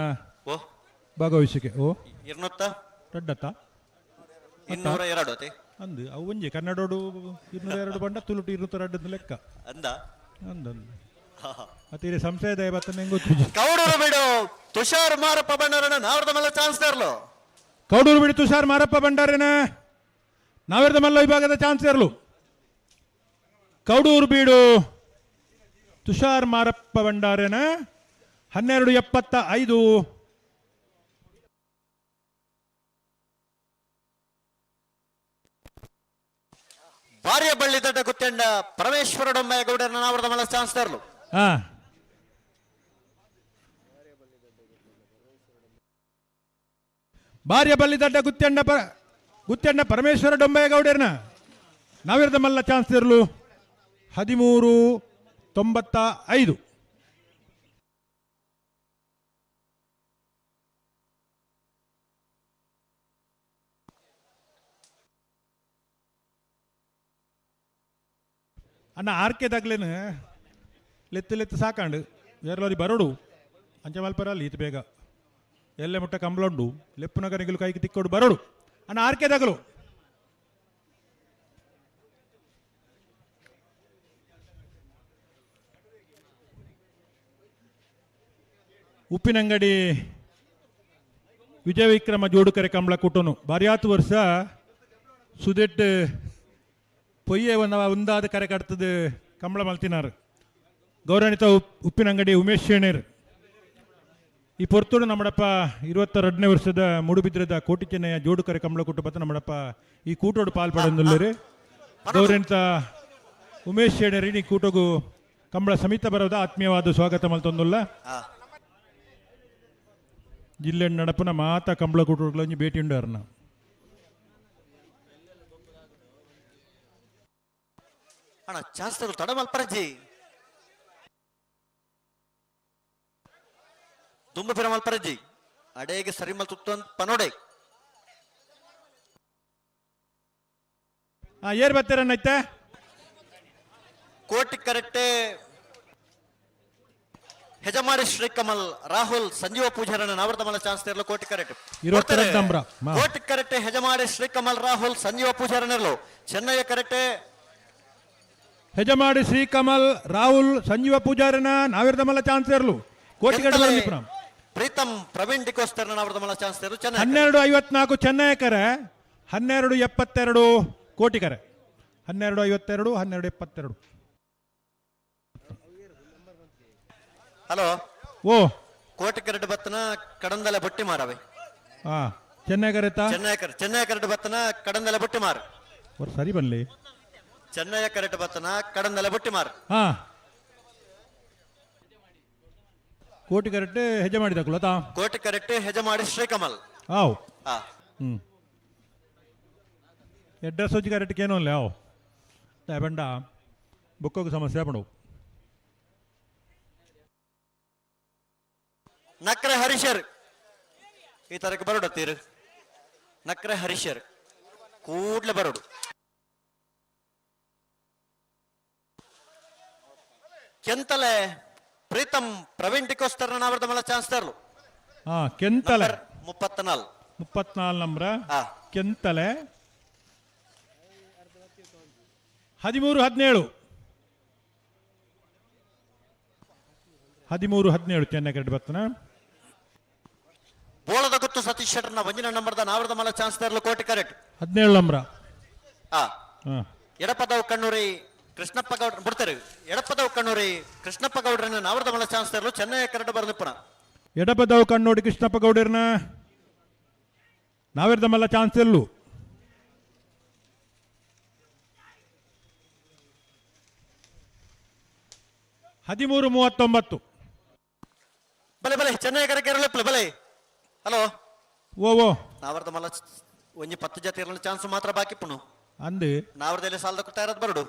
ಭಾಗವಹಿಸಿಕೆ ಓ 202 ಅಂದು ಅವು ಒಂಜಿ ಕನ್ನಡೋಡು 202 ಬಂಡ ತುಳುಟು 202 ಲೆಕ್ಕ ಅಂದ ಅತೀರಿ ಸಂಶಯದ ಬತ್ತನೆ ಗೊತ್ತು ಕೌಡೂರು ಬಿಡು ತುಷಾರ್ ಮಾರಪ್ಪ ಬಣ್ಣರನ್ನ ನಾವರ್ದ ಮಲ್ಲ ಚಾನ್ಸ್ ತರಲು ಕೌಡೂರು ಬಿಡು ತುಷಾರ್ ಮಾರಪ್ಪ ಭಂಡಾರೇನ ನಾವಿರ್ದ ಮಲ್ಲ ವಿಭಾಗದ ಚಾನ್ಸ್ ಇರಲು ಕೌಡೂರು ಬೀಡು ತುಷಾರ್ ಮಾರಪ್ಪ ಭಂಡಾರೇನ 1275. ಭಾರ್ಯ ಬಳ್ಳಿ ದಡ್ಡ ಗುತ್ತಂಡ ಪರಮೇಶ್ವರ ಡೊಂಬಯ್ಯ ಗೌಡರನ್ನ ನಾವರ್ದ ಮಲ್ಲ ಚಾನ್ಸ್ ತರಲು ಭಾರ್ಯ ಬಲ್ಲಿ ದಡ್ಡ ಗುತ್ತೆಂಡ ಪರಮೇಶ್ವರ ಡೊಂಬಯ್ಯ ಗೌಡರ್ನ ನಾವಿರ್ದ ಮಲ್ಲ ಚಾನ್ಸ್ ಇರಲು 1395. ಅಣ್ಣ ಆರ್ಕೆ ತಗ್ಲೇನು ಲೆತ್ತು ಸಾಕಾಂಡು ಎಲ್ಲರಿ ಬರೋಡು ಅಂಚೆ ಮಲ್ಪರಲ್ಲಿ ಈತ ಬೇಗ ಎಲ್ಲೆ ಮುಟ್ಟ ಕಂಬ್ಲೊಂಡು ಲೆಪ್ಪುನ ಕನಿಗಳು ಕೈಗೆ ತಿಕ್ಕೋಡು ಬರೋಡು ಅಣ್ಣ ಆರ್ಕೆ ತಗಲು ಉಪ್ಪಿನಂಗಡಿ ವಿಜಯ ವಿಕ್ರಮ ಜೋಡುಕರೆ ಕಂಬಳ ಕುಟೋನು ಬಾರಿಯಾತು ವರ್ಷ ಸುದೆಟ್ ಪೊಯ್ಯೆ ಒಂದಾದ ಕರೆ ಕಟ್ತದ ಕಂಬಳ ಮಲ್ತಿನಾರು ಗೌರವಾನ್ವಿತ ಉಪ್ಪಿನಂಗಡಿ ಉಮೇಶ್ ಶೇಣೇರ್ ಈ ಪೊರ್ತೋಡು ನಮ್ಮಡಪ್ಪ 22ನೇ ವರ್ಷದ ಮೂಡುಬಿದ್ರದ ಕೋಟಿ ಚೆನ್ನಯ್ಯ ಜೋಡುಕರೆ ಕಂಬಳ ಕುಟ್ಟು ಬತ್ತ ನಮ್ಮಡಪ್ಪ ಈ ಕೂಟೋಡು ಪಾಲ್ಪಡೊಂದುಲ್ಲೇರು ಗೌರವಾನ್ವಿತ ಉಮೇಶ್ ಶೇಣೇರಿ ಈ ಕೂಟೋಗು ಕಂಬಳ ಸಮಿತ ಬರೋದ ಆತ್ಮೀಯವಾದ ಸ್ವಾಗತ ಮಲ್ತೊಂದುಲ್ಲ ಜಿಲ್ಲೆ ನಡಪನ ಮಾತ ಕಂಬಳ ಕೂಟೋಗ್ಲಂಜಿ ಭೇಟಿ ಉಂಡಾರನ ಅಣ್ಣ ಚಾನ್ಸ್ ತರಲು ತಡ ಮಲ್ಪರಜ್ಜಿ ತುಂಬ ಪೆರ ಮಲ್ಪರಜ್ಜಿ ಅಡೆಗೆ ಸರಿ ಮಲ್ತುತ್ತು ಅಂತ ಪನೋಡೆ ಏರ್ ಬರ್ತಾರನ್ನೈತೆ ಕೋಟಿ ಕರೆಕ್ಟೆ ಹೆಜಮಾಡಿ ಶ್ರೀಕಮಲ್ ರಾಹುಲ್ ಸಂಜೀವ ಪೂಜಾರನ ನಾವರ್ತ ಮಲ್ಲ ಚಾನ್ಸ್ ತರಲು ಕೋಟಿ ಕರೆಕ್ಟ್ ಕೋಟಿ ಕರೆಕ್ಟೆ ಹೆಜಮಾಡಿ ಶ್ರೀಕಮಲ್ ರಾಹುಲ್ ಸಂಜೀವ ಪೂಜಾರನರ್ಲು ಚೆನ್ನೈ ಕರೆಕ್ಟೆ ಹೆಜಮಾಡಿ ಶ್ರೀಕಮಲ್ ರಾಹುಲ್ ಸಂಜೀವ ಪೂಜಾರನ ನಾವಿರ್ದ ಮಲ್ಲ ಚಾನ್ಸ್ ಇರಲು ಕೋಟಿ ಕಟ್ಟಲು ಪ್ರೀತಮ್ ಪ್ರವೀಣ್ ಡಿಕೋಸ್ಟರ್ ನಾವಿರ್ದ ಮಲ್ಲ ಚಾನ್ಸ್ ಇರಲು 1254 ಚೆನ್ನೈ ಕರೆ 1272 ಕೋಟಿ ಕರೆ 1252 1272. ಹಲೋ ಓ ಕೋಟಿ ಕರೆಕ್ಟ್ ಬತ್ತನ ಕಡಂದಲೆ ಬೊಟ್ಟಿ ಮಾರವೆ ಚೆನ್ನೈ ಕರೆತಾ ಚೆನ್ನೈ ಕರೆಕ್ಟ್ ಬತ್ತನ ಕಡಂದಲೆ ಬೊಟ್ಟಿ ಮಾರ ಸರಿ ಬನ್ನಿ ಚೆನ್ನೈ ಕರೆಕ್ಟ್ ಬತ್ತನ ಕಡಂದಲೆ ಬೊಟ್ಟಿ ಮಾರ ಕೋಟಿ ಕರೆಕ್ಟ್ ಹೆಜ್ಜೆ ಮಾಡಿದ ಕೋಟಿ ಕರೆಕ್ಟ್ ಹೆಜ್ಜೆ ಮಾಡಿ ಶ್ರೀಕಮಲ್ ಎಡ್ರೆಸ್ వచ్చి ಕರೆಕ್ಟ್ ಏನೋ ಅಲ್ಲ ಬಂಡ ಬುಕ್ಕೋಗ ಸಮಸ್ಯೆ ಪಡು ನಕ್ರೆ ಹರೀಶರ್ ಈ ತರಕ್ಕೆ ಬರೋಡು ತೀರು ನಕ್ರೆ ಹರೀಶರ್ ಕೂಡ್ಲೆ ಬರೋಡು ಕೆಂತಲೆ ಪ್ರೀತಮ್ ಪ್ರವೀಣ್ ಡಿಕೋಸ್ಟರ್ ನಾವರ್ದ ಮಲ್ಲ ಚಾನ್ಸ್ ತರಲು ಕೆಂತಲೆ 34 ನಂಬರ್ ಕೆಂತಲೆ 13-17 ಚೆನ್ನೈ ಕರೆಕ್ಟ್ ಬರ್ತನ ಬೋಳದ ಗುತ್ತು ಸತೀಶ್ ಶೆಟ್ಟರ್ನ ಒಂಜಿನ ನಂಬರ್ದ ನಾವರ್ದ ಮಲ್ಲ ಚಾನ್ಸ್ ತರಲು ಕೋಟಿ ಕರೆಕ್ಟ್ 17 ನಂಬರ್ ಎಡಪದವು ಕಣ್ಣೂರಿ ಕೃಷ್ಣಪ್ಪ ಗೌಡ್ರ ಬಿಡ್ತಾರೆ ಎಡಪದವು ಕಣ್ಣೂರಿ ಕೃಷ್ಣಪ್ಪ ಗೌಡ್ರನ್ನ ನಾವರದ ಮಲ ಚಾನ್ಸ್ ತರಲು ಚೆನ್ನೈ ಕರಡು ಬರೆದಿಪ್ಪನ ಎಡಪದವು ಕಣ್ಣೋಡಿ ಕೃಷ್ಣಪ್ಪ ಗೌಡರ್ನ ನಾವೆರ್ದ ಮಲ್ಲ ಚಾನ್ಸ್ ಎಲ್ಲು ಹದಿಮೂರು 39 ಬಲೆ ಬಲೆ ಚೆನ್ನೈ ಕರಕ್ಕೆ ಇರಲಿಪ್ಪ ಬಲೆ ಹಲೋ ಓ ನಾವರದ ಮಲ ಒಂಜಿ 10 ಜೊತೆ ಇರಲು ಚಾನ್ಸ್ ಮಾತ್ರ ಬಾಕಿ ಪುಣು ಅಂದು ನಾವರದಲ್ಲಿ ಸಾಲದ ಕೊಡ್ತಾ ಇರೋದು ಬರಡು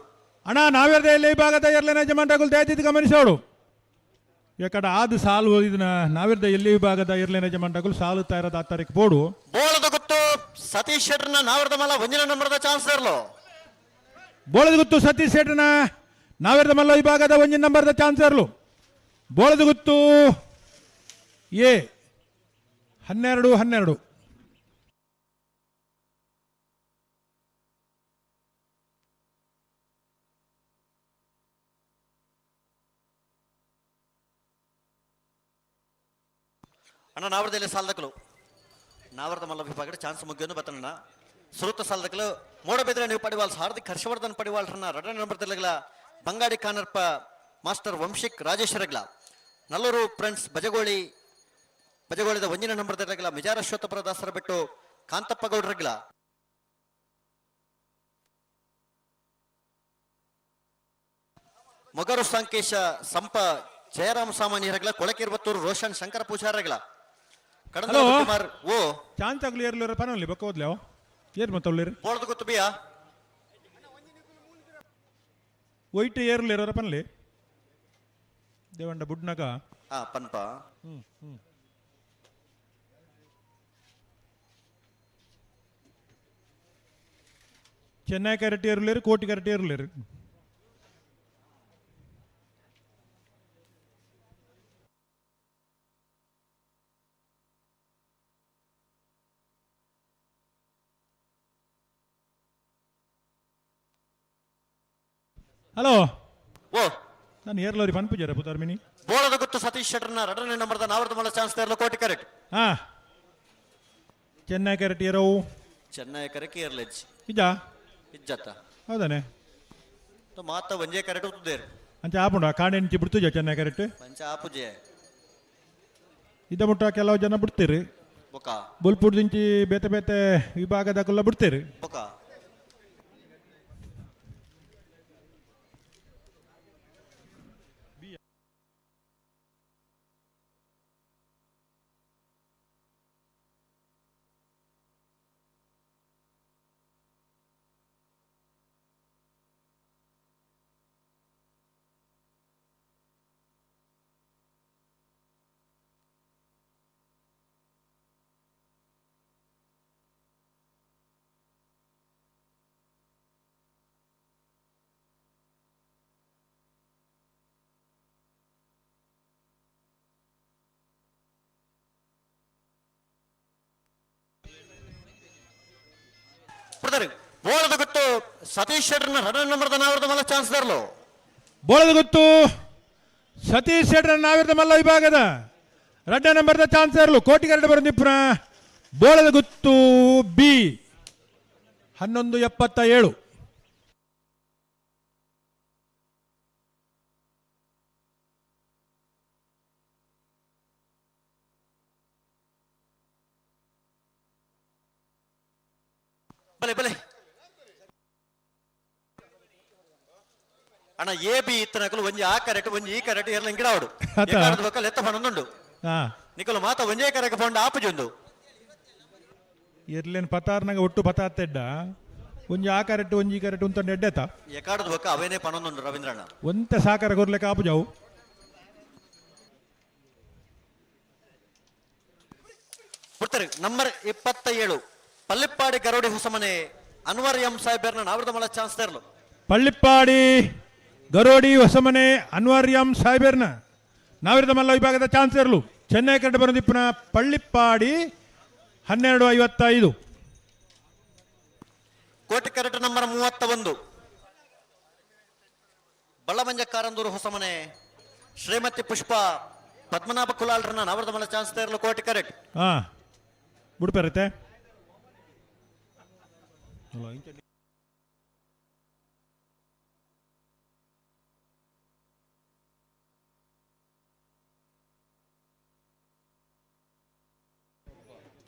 ಅಣ್ಣ ನಾವೆರ್ದ ಎಲ್ಲಿ ಭಾಗದ ಎರ್ಲೇನ ಯಜಮಾನ್ರಗಳು ದಯತಿದ್ದು ಗಮನಿಸೋಡು ಯಾಕಡೆ ಆದ ಸಾಲು ಇದನ್ನ ನಾವೆರ್ದ ಎಲ್ಲಿ ವಿಭಾಗದ ಎರ್ಲೇನ ಯಜಮಾನ್ರಗಳು ಸಾಲು ಇರೋದು 10 ತಾರೀಕು ಬೋಡು ಬೋಳದ ಗೊತ್ತು ಸತೀಶ್ ಶೆಟ್ರನ್ನ ನಾವರದ ಮಲ ಒಂಜಿನ ನಂಬರ್ದ ಚಾನ್ಸ್ ಇರಲು ಬೋಳದ ಗೊತ್ತು ಸತೀಶ್ ಶೆಟ್ರನ ನಾವೆರ್ದ ಮಲ್ಲ ವಿಭಾಗದ ಒಂಜಿನ ನಂಬರ್ದ ಚಾನ್ಸ್ ಇರಲು ಬೋಳದ ಗೊತ್ತು ಎ 12 ಅಣ್ಣ ನಾವರದಲ್ಲಿ ಸಾಲದಕ್ಕಲು ನಾವರದ ಮಲ್ಲ ವಿಭಾಗದ ಚಾನ್ಸ್ ಮುಗಿಯೋನು ಬತ್ತಣ್ಣ ಸುರುತ್ತ ಸಾಲದಕ್ಕಲು ಮೋಡಬೆದ್ರೆ ನೀವು ಪಡಿವಾಲ್ಸ್ ಹಾರ್ದಿಕ್ ಹರ್ಷವರ್ಧನ್ ಪಡಿವಾಲ್ರನ್ನ ರಡ ನಂಬರ್ದಲ್ಲಗಲ ಬಂಗಾಡಿ ಕಾನರ್ಪ ಮಾಸ್ಟರ್ ವಂಶಿಕ್ ರಾಜೇಶ್ವರಗ್ಲ ನಲ್ಲೂರು ಫ್ರೆಂಡ್ಸ್ ಬಜಗೋಳಿದ ಒಂಜಿನ ನಂಬರ್ದಲ್ಲಗಲ ಮಿಜಾರಶ್ವತಪುರ ದಾಸರ ಬಿಟ್ಟು ಕಾಂತಪ್ಪ ಗೌಡ್ರಗ್ಲ ಮೊಗರು ಸಾಂಕೇಶ ಸಂಪ ಜಯರಾಮ ಸಾಮಾನ್ಯರಗ್ಲ ಕೊಳಕಿರ್ವತ್ತೂರು ರೋಷನ್ ಶಂಕರ ಪೂಜಾರಗ್ಲ ಹಲೋ ಕುಮಾರ್ ಓ ಚಾನ್ಸ್ ಆಗ್ಲಿ ಏರ್ಲಿರ ಪನವಲ್ಲಿ ಬಕ್ಕ ಹೋದ್ಲೆ ಏರ್ ಮತ್ತವ್ಲಿರಿ ಬೋಳದ ಗೊತ್ತು ಬಿಯಾ ಒಯ್ಟ್ ಏರ್ಲಿರ ಪನ್ಲಿ ದೇವಂಡ ಬುಡ್ನಗ ಪನ್ಪ ಚೆನ್ನೈ ಕರೆಕ್ಟ್ ಏರ್ಲಿರಿ ಕೋಟಿ ಕರೆಕ್ಟ್ ಏರ್ಲಿರಿ ಹಲೋ ಓ ನಾನು ಏರ್ಲವ್ರಿ ಪನ್ಪುಜಾರ ಪುತಾರ್ಮಿನಿ ಬೋಳದ ಗೊತ್ತು ಸತೀಶ್ ಶೆಟ್ರನ್ನ ರಡನೇ ನಂಬರ್ದ ನಾವರದ ಮಲ ಚಾನ್ಸ್ ತರಲು ಕೋಟಿ ಕರೆಕ್ಟ್ ಹಾ ಚೆನ್ನೈ ಕರೆಕ್ಟ್ ಏರವು ಚೆನ್ನೈ ಕರೆಕ್ಟ್ ಇರ್ಲೆಜ್ ಇಜಾ ಇಜ್ಜತ್ತ ಹೌದಾನೆ ಮಾತ ಒಂಜೇ ಕರೆಕ್ಟ್ ಉದ್ದೇರು ಅಂಚ ಆಪುಂಡ ಕಾಂಡೆ ನಿಂಚಿ ಬಿಡ್ತುಜ ಚೆನ್ನೈ ಕರೆಕ್ಟ್ ಪಂಚ ಆಪುಜೆ ಇದ ಮುಟ್ಟ ಕೆಲವು ಜನ ಬಿಡ್ತೀರಿ ಬೊಕ ಬುಲ್ಪುಡ್ ದಿಂಚಿ ಬೇತೆ ಬೇತೆ ವಿಭಾಗದಾಗೆಲ್ಲ ಬಿಡ್ತೀರಿ ಬೊಕ ಬೋಳದ ಗೊತ್ತು ಸತೀಶ್ ಶೆಟ್ರನ್ನ ರಡ ನಂಬರ್ದ ನಾವರದ ಮಲ್ಲ ಚಾನ್ಸ್ ತರಲು ಬೋಳದ ಗೊತ್ತು ಸತೀಶ್ ಶೆಟ್ರ ನಾವಿರ್ದ ಮಲ್ಲ ವಿಭಾಗದ ರಡ್ಡ ನಂಬರ್ದ ಚಾನ್ಸ್ ಇರಲು ಕೋಟಿ ಕರಡು ಬರಂದಿಪ್ಪನ ಬೋಳದ ಗೊತ್ತು ಬಿ 1177 ಬಲೆ ಬಲೆ ಅಣ್ಣ ಎ ಬಿ ಇತ್ತನಕಲು ಒಂಜಿ ಆ ಕರೆಕ್ಟ್ ಒಂಜಿ ಈ ಕರೆಕ್ಟ್ ಎರಲ ಇಂಗಿಡ ಆಡು ಬೊಕ್ಕಲ್ ಎತ್ತ ಪಣೊಂದುಂಡು ನಿಕಲು ಮಾತ ಒಂಜೇ ಕರೆಕ್ಟ್ ಪಂಡ ಆಪುಜೊಂದು ಇರ್ಲೇನು ಪತಾರ್ನಾಗ ಒಟ್ಟು ಪತಾತ್ತೆಡ್ಡ ಒಂಜಿ ಆ ಕರೆಕ್ಟ್ ಒಂಜಿ ಕರೆಕ್ಟ್ ಉಂತಂಡು ಎಡ್ಡೆತ ಎಕಾಡದ ಬೊಕ್ಕ ಅವೇನೇ ಪಣೊಂದುಂಡು ರವೀಂದ್ರಣ್ಣ ಒಂತೆ ಸಾಕಾರ ಕೊರ್ಲೆಕ್ಕ ಆಪುಜಾವು ಬಿಡ್ತಾರೆ ನಂಬರ್ 27 ಪಲ್ಲಿಪ್ಪಾಡಿ ಗರೋಡಿ ಹೊಸಮನೆ ಅನ್ವರ್ ಎಂ ಸಾಹೇಬರ್ನ ನಾವರದ ಮಲ ಚಾನ್ಸ್ ತರಲು ಪಳ್ಳಿಪ್ಪಾಡಿ ಗರೋಡಿ ಹೊಸಮನೆ ಅನ್ವರ್ ಎಂ ಸಾಹೇಬರ್ನ ನಾವಿರದ ಮಲ್ಲ ವಿಭಾಗದ ಚಾನ್ಸ್ ಇರಲು ಚೆನ್ನೈ ಕರಡು ಬರೋದಿಪ್ಪನ ಪಳ್ಳಿಪ್ಪಾಡಿ 1255 ಕೋಟಿ ಕರೆಕ್ಟ್ ನಂಬರ್ 31 ಬಳ್ಳಮಂಜ ಕಾರಂದೂರು ಹೊಸಮನೆ ಶ್ರೀಮತಿ ಪುಷ್ಪ ಪದ್ಮನಾಭ ಕುಲಾಲ್ರನ್ನ ನಾವರದ ಮಲ ಚಾನ್ಸ್ ತರಲು ಕೋಟಿ ಕರೆಕ್ಟ್ ಹಾ ಬಿಡ್ಪರತ್ತೆ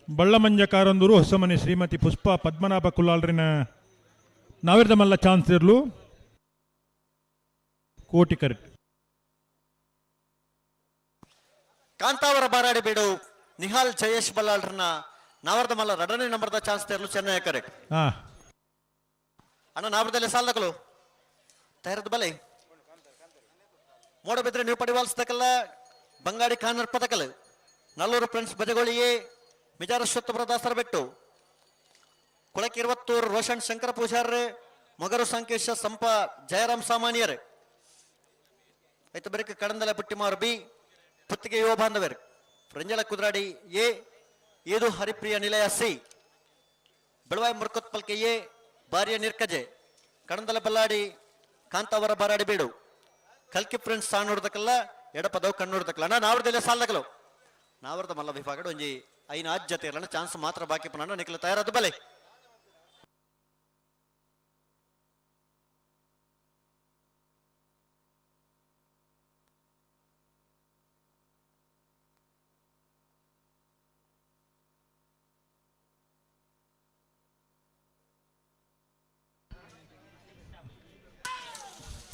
ಬಳ್ಳಮಂಜ ಕಾರಂದೂರು ಹೊಸಮನೆ ಶ್ರೀಮತಿ ಪುಷ್ಪ ಪದ್ಮನಾಭ ಕುಲಾಲ್ರಿನ ನಾವಿರ್ದ ಮಲ್ಲ ಚಾನ್ಸ್ ಇರ್ಲು ಕೋಟಿ ಕರೆಕ್ಟ್. ಕಾಂತಾವರ ಬಾರಾಡಿ ಬೇಡು ನಿಹಾಲ್ ಜಯೇಶ್ ಬಲ್ಲಾಳ್ರನ್ನ ನಾವರ್ದ ಮಲ್ಲ 2ನೇ ನಂಬರ್ದ ಚಾನ್ಸ್ ತೆರಲು ಚೆನ್ನೈ ಕರೆಕ್ಟ್. ಅಣ್ಣ ನಾವರ್ದಲ್ಲಿ ಸಾಲದಕಲು ತಯಾರದ ಬಲೆ ಮೋಡಬಿದ್ರೆ ನೀವು ಪಡಿವಾಲ್ಸ್ದಕಲ್ಲ ಬಂಗಾಡಿ ಖಾನರ್ ಪದಕಲ್ ನಲ್ಲೂರು ಫ್ರೆಂಡ್ಸ್ ಬಜಗೋಳಿಯೇ ಮಿಜಾರಶ್ವತ್ತಪುರ ದಾಸರ ಬೆಟ್ಟು ಕೊಳಕ್ಕೆ 20 ರೋಷನ್ ಶಂಕರ ಪೂಜಾರ್ರೆ ಮೊಗರು ಸಂಕೇಶ ಸಂಪ ಜಯರಾಮ್ ಸಾಮಾನ್ಯರೇ ಐತ ಬರೀಕ ಕಡಂದಲ ಪುಟ್ಟಿಮಾರು ಬಿ ಪುತ್ತಿಗೆ ಯುವ ಬಾಂಧವರು ರಂಜಲ ಕುದ್ರಾಡಿ ಎ ಏದು ಹರಿಪ್ರಿಯ ನಿಲಯ ಸಿ ಬೆಳವಾಯಿ ಮುರ್ಕೊತ್ ಪಲ್ಕೆ ಎ ಬಾರಿಯ ನಿರ್ಕಜೆ ಕಡಂದಲ ಬಲ್ಲಾಡಿ ಕಾಂತಾವರ ಬಾರಾಡಿ ಬೇಡು ಕಲ್ಕಿ ಫ್ರೆಂಡ್ಸ್ ಸಾಣೋಡ್ದಕ್ಕಲ್ಲ ಎಡಪದವು ಕಣ್ಣೋಡ್ದಕ್ಕಲ್ಲ ನಾವರ್ದಲ್ಲೇ ಸಾಲದಕಲು ನಾವರ್ದ ಮಲ್ಲ ವಿಭಾಗ ಒಂಜಿ ಐನ ಆಜ್ಯತೆ ಇರಲ್ಲ ಚಾನ್ಸ್ ಮಾತ್ರ ಬಾಕಿ ಪುನಃ ನಿಖಲ ತಯಾರಾದ ಬಲೆ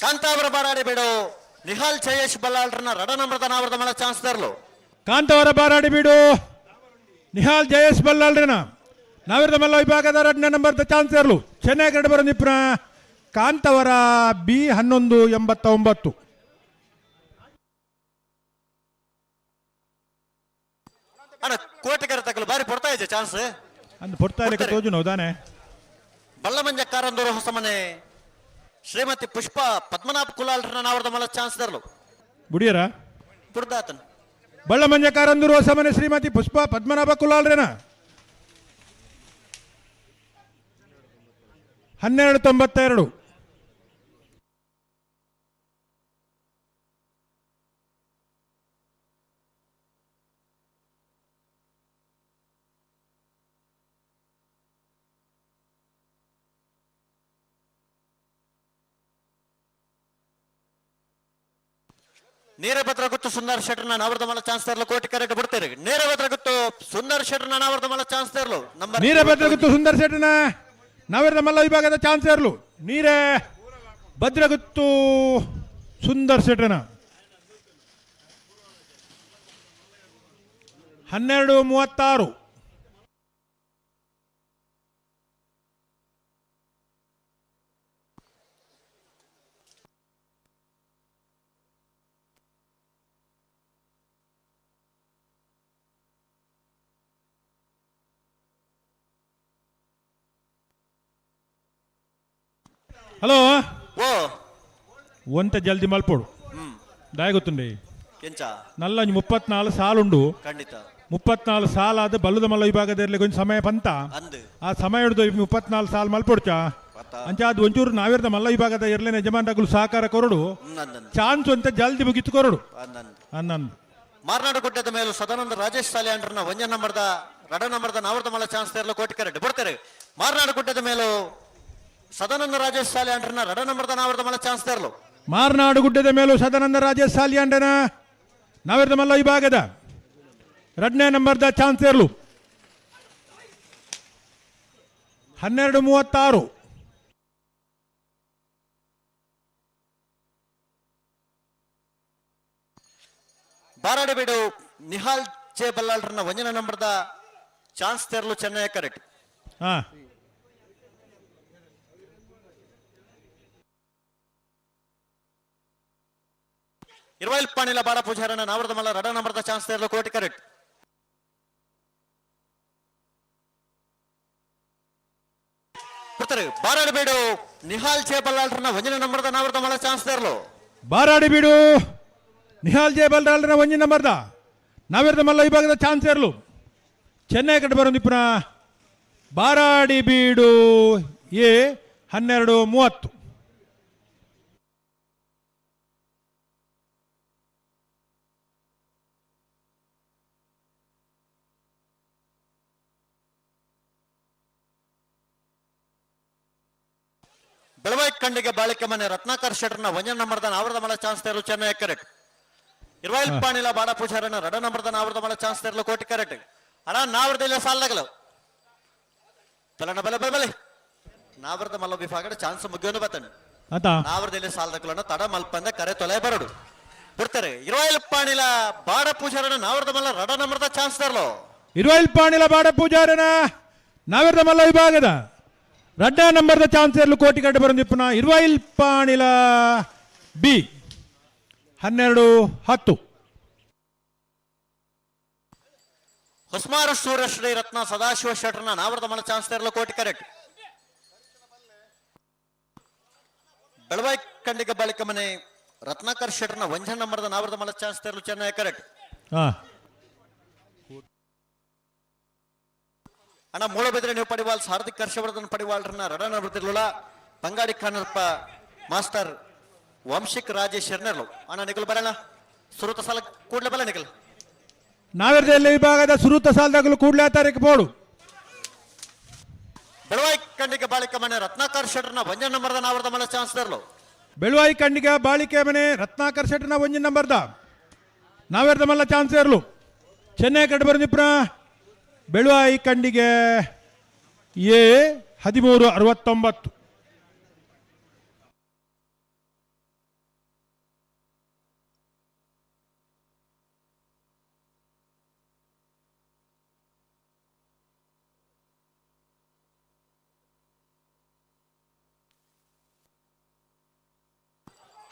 ಕಾಂತಾವರ ಬಾರಾಡಿ ಬೇಡು ನಿಹಾಲ್ ಜಯೇಶ್ ಬಲ್ಲಾಳ್ರನ್ನ 2 ನಂಬರ್ದ ನಾವರ್ದ ಮಲ್ಲ ಚಾನ್ಸ್ ತರಲು ಕಾಂತಾವರ ಬಾರಾಡಿ ಬಿಡು ನಿಹಾಲ್ ಜಯೇಶ್ ಬಲ್ಲಾಳ್ರಿನ ನಾವಿರ್ದ ಮಲ್ಲ ವಿಭಾಗದ 2ನೇ ನಂಬರ್ದ ಚಾನ್ಸ್ ಇರಲು ಚೆನ್ನೈ ಕಡೆ ಬರೋದಿಪ್ಪ ಕಾಂತಾವರ B1189 ಅಣ್ಣ ಕೋಟೆಗರ ತಗಲು ಬಾರಿ ಪಡ್ತಾ ಇದೆ ಚಾನ್ಸ್ ಅಂದ್ ಪಡ್ತಾ ಇರಕ್ಕೆ ತೋಜು ನೋದಾನೆ ಬಳ್ಳಮಂಜ ಕಾರಂದೂರು ಹೊಸಮನೆ ಶ್ರೀಮತಿ ಪುಷ್ಪ ಪದ್ಮನಾಭ ಕುಲಾಲ್ರನ್ನ ನಾವರ್ದ ಮಲ್ಲ ಚಾನ್ಸ್ ತರಲು ಬುಡಿಯರ ಪುರ್ದಾತನ್ ಬಳ್ಳಮಂಜ ಕಾರಂದೂರು ಹೊಸಮನೆ ಶ್ರೀಮತಿ ಪುಷ್ಪ ಪದ್ಮನಾಭ ಕುಲಾಲ್ರೇನ 1292 ನೇರ ಭದ್ರ ಗುತ್ತು ಸುಂದರ್ ಶೆಟ್ರನ್ನ ನಾವರ್ದ ಮಲ್ಲ ಚಾನ್ಸ್ ತರಲು ಕೋಟಿ ಕರೆಕ್ಟ್ ಬಿಡ್ತೀರಿ ನೇರ ಭದ್ರ ಗುತ್ತು ಸುಂದರ್ ಶೆಟ್ರನ್ನ ನಾವರ್ದ ಮಲ್ಲ ಚಾನ್ಸ್ ತರಲು ನಂಬರ್ ನೀರೇ ಭದ್ರಗುತ್ತು ಸುಂದರ್ ಶೆಟ್ಟನ ನಾವಿರ್ದ ಮಲ್ಲ ವಿಭಾಗದ ಚಾನ್ಸ್ ಇರಲು ನೀರೇ ಭದ್ರಗುತ್ತು ಸುಂದರ್ ಶೆಟ್ಟನ 1236 ಹಲೋ ಓ ಒಂತ ಜಲ್ದಿ ಮಲ್ಪೋಡು ದಾಯ ಗೊತ್ತುಂಡೆ ಕೆಂಚ ನಲ್ಲ 34 ಸಾಲುಂಡು ಖಂಡಿತ 34 ಸಾಲ ಆದ ಬಲ್ಲದ ಮಲ್ಲ ವಿಭಾಗದಲ್ಲಿ ಕೊಂಚ ಸಮಯ ಬಂತ ಅಂದ್ ಆ ಸಮಯ ಹಿಡಿದು 34 ಸಾಲ ಮಲ್ಪೊಡ್ಚ ಅಂಚ ಅದು ಒಂಚೂರು ನಾವಿರ್ದ ಮಲ್ಲ ವಿಭಾಗದ ಎರಡನೇ ಯಜಮಾನಗಳು ಸಹಕಾರ ಕೊರಡು ಚಾನ್ಸ್ ಅಂತ ಜಲ್ದಿ ಮುಗಿತು ಕೊರಡು ಅನ್ನಂದು ಮಾರ್ನಾಡು ಗುಡ್ಡದ ಮೇಲೂ ಸದಾನಂದ ರಾಜೇಶ್ ಸಾಲಿಯಾಂಡ್ರನ್ನ 1 ನಂಬರ್ದ 2 ನಂಬರ್ದ ನಾವರ್ದ ಮಲ್ಲ ಚಾನ್ಸ್ ತರಲು ಕೋಟಿ ಕರೆಕ್ಟ್ ಬಿಡ್ತಾರೆ ಮಾರ್ನಾಡು ಗುಡ್ಡದ ಮೇಲೂ ಸದಾನಂದ ರಾಜೇಶ್ ಸಾಲಿಯಾಂಡ್ರನ್ನ 2 ನಂಬರ್ದ ನಾವರ್ದ ಮಲ್ಲ ಚಾನ್ಸ್ ತರಲು ಮಾರ್ನಾಡು ಗುಡ್ಡದ ಮೇಲೂ ಸದಾನಂದ ರಾಜೇಶ್ ಸಾಲಿಯಾಂಡನ ನಾವಿರ್ದ ಮಲ್ಲ ವಿಭಾಗದ 2ನೇ ನಂಬರ್ದ ಚಾನ್ಸ್ ಇರಲು 1236 ಬಾರಾಡಿಬೇಡು ನಿಹಾಲ್ ಜೆ ಬಲ್ಲಾಳ್ರನ್ನ 1ನೇ ನಂಬರ್ದ ಚಾನ್ಸ್ ತರಲು ಚೆನ್ನೈ ಕರೆಕ್ಟ್ ಇರ್ವೈಲ್ ಪಾಣಿಲ ಬಾರ ಪೂಜಾರನ ನಾವರ್ದ ಮಲ್ಲ 2 ನಂಬರ್ದ ಚಾನ್ಸ್ ತರಲು ಕೋಟಿ ಕರೆಕ್ಟ್ ಬಾರಾಡಿಬೇಡು ನಿಹಾಲ್ ಜೆ ಬಲ್ಲಾಳ್ರನ್ನ 1ನೇ ನಂಬರ್ದ ನಾವರ್ದ ಮಲ್ಲ ಚಾನ್ಸ್ ತರಲು ಬಾರಾಡಿಬೇಡು ನಿಹಾಲ್ ಜೆ ಬಲ್ಲಾಳ್ರನ್ನ 1ನೇ ನಂಬರ್ದ ನಾವಿರ್ದ ಮಲ್ಲ ವಿಭಾಗದ ಚಾನ್ಸ್ ಇರಲು ಚೆನ್ನೈ ಕಡೆ ಬರೋದಿಪ್ಪನ ಬಾರಾಡಿಬೀಡು ಎ 1230 ಬೆಳವಾಯಿ ಕಂಡಿಗೆ ಬಾಳಿಕೆ ಮನೆ ರತ್ನಾಕರ್ ಶೆಟ್ರನ್ನ 1ನೇ ನಂಬರ್ದ ನಾವರ್ದ ಮಲ್ಲ ಚಾನ್ಸ್ ತರಲು ಚೆನ್ನೈ ಕರೆಕ್ಟ್ ಇರ್ವಾಯಿಲ್ ಪಾಣಿಲ ಬಾಡ ಪೂಜಾರನ 2 ನಂಬರ್ದ ನಾವರ್ದ ಮಲ್ಲ ಚಾನ್ಸ್ ತರಲು ಕೋಟಿ ಕರೆಕ್ಟ್ ಅಣ್ಣ ನಾವರ್ದಿಲ್ಲ ಸಾಲದಾಗಲು ಬಲಣ್ಣ ಬಲೆ ಬಲೆ ಬಲೆ ನಾವರ್ದ ಮಲ್ಲ ವಿಭಾಗದ ಚಾನ್ಸ್ ಮುಗಿಯೋನು ಬತ್ತಣ್ಣ ನಾವರ್ದಿಲ್ಲ ಸಾಲದಾಗಲಣ್ಣ ತಡ ಮಲ್ಪಂದ ಕರೆ ತೊಲೆ ಬರೋಡು ಬಿಡ್ತಾರೆ ಇರುವಾಯಿಲ್ ಪಾಣಿಲ ಬಾಡ ಪೂಜಾರನ ನಾವರ್ದ ಮಲ್ಲ ರಡ ನಮ್ರದ ಚಾನ್ಸ್ ತರಲು ಇರುವಾಯಿಲ್ ಪಾಣಿಲ ಬಾಡ ಪೂಜಾರನ ನಾವರ್ದ ಮಲ್ಲ ವಿಭಾಗದ ರಡ್ಡ ನಂಬರ್ದ ಚಾನ್ಸ್ ಇರಲು ಕೋಟಿ ಗಡ್ಡೆ ಬರಂದಿಪ್ಪನ ಇರುವಾಯಿಲ್ ಪಾಣಿಲ ಬಿ 12-10 ಹೊಸ್ಮಾರ ಸೂರ್ಯಶ್ರೀ ರತ್ನ ಸದಾಶಿವ ಶೆಟ್ರನ ನಾವರ್ದ ಮಲ್ಲ ಚಾನ್ಸ್ ತರಲು ಕೋಟಿ ಕರೆಕ್ಟ್ ಬೆಳವಾಯಿ ಕಂಡಿಗ ಬಳಿಕ ಮನೆ ರತ್ನಾಕರ್ ಶೆಟ್ರನ ವಂಜನ್ ನಂಬರ್ದ ನಾವರ್ದ ಮಲ್ಲ ಚಾನ್ಸ್ ತರಲು ಚೆನ್ನೈ ಕರೆಕ್ಟ್ ಅಣ್ಣ ಮೂಳಬಿದ್ರೆ ನೀವು ಪಡಿವಾಲ್ಸ್ ಹಾರ್ದಿಕ್ ಹರ್ಷವರ್ಧನ್ ಪಡಿವಾಳ್ರನ್ನ ರಡನ ಬಿಡ್ತಿರ್ಲಿಲ್ಲ ಬಂಗಾಡಿ ಖಾನಪ್ಪ ಮಾಸ್ಟರ್ ವಂಶಿಕ್ ರಾಜೇಶ್ ಶರ್ನರ್ಲು ಅಣ್ಣ ನಿಖಲ್ ಬರೋಣ ಸುರುತ ಸಾಲ ಕೂಡ್ಲೆ ಬಲ್ಲ ನಿಖಲ್ ನಾವೆರ್ದಲ್ಲಿ ವಿಭಾಗದ ಸುರುತ ಸಾಲದಾಗಲು ಕೂಡಲೇ ತಾರೀಕು ಬೋಡು ಬೆಳವಾಯಿ ಕಂಡಿಗೆ ಬಾಳಿಕೆ ಮನೆ ರತ್ನಾಕರ್ ಶೆಟ್ರನ ವಂಜನ್ ನಂಬರ್ದ ನಾವರ್ದ ಮಲ್ಲ ಚಾನ್ಸ್ ತರಲು ಬೆಳವಾಯಿ ಕಂಡಿಗ ಬಾಳಿಕೆ ಮನೆ ರತ್ನಾಕರ್ ಶೆಟ್ರನ ವಂಜನ್ ನಂಬರ್ದ ನಾವೆರ್ದ ಮಲ್ಲ ಚಾನ್ಸ್ ಇರಲು ಚೆನ್ನೈ ಕಡೆ ಬರಂದಿಪ್ರ ಬೆಳವಾಯಿ ಕಂಡಿಗೆ ಎ 1369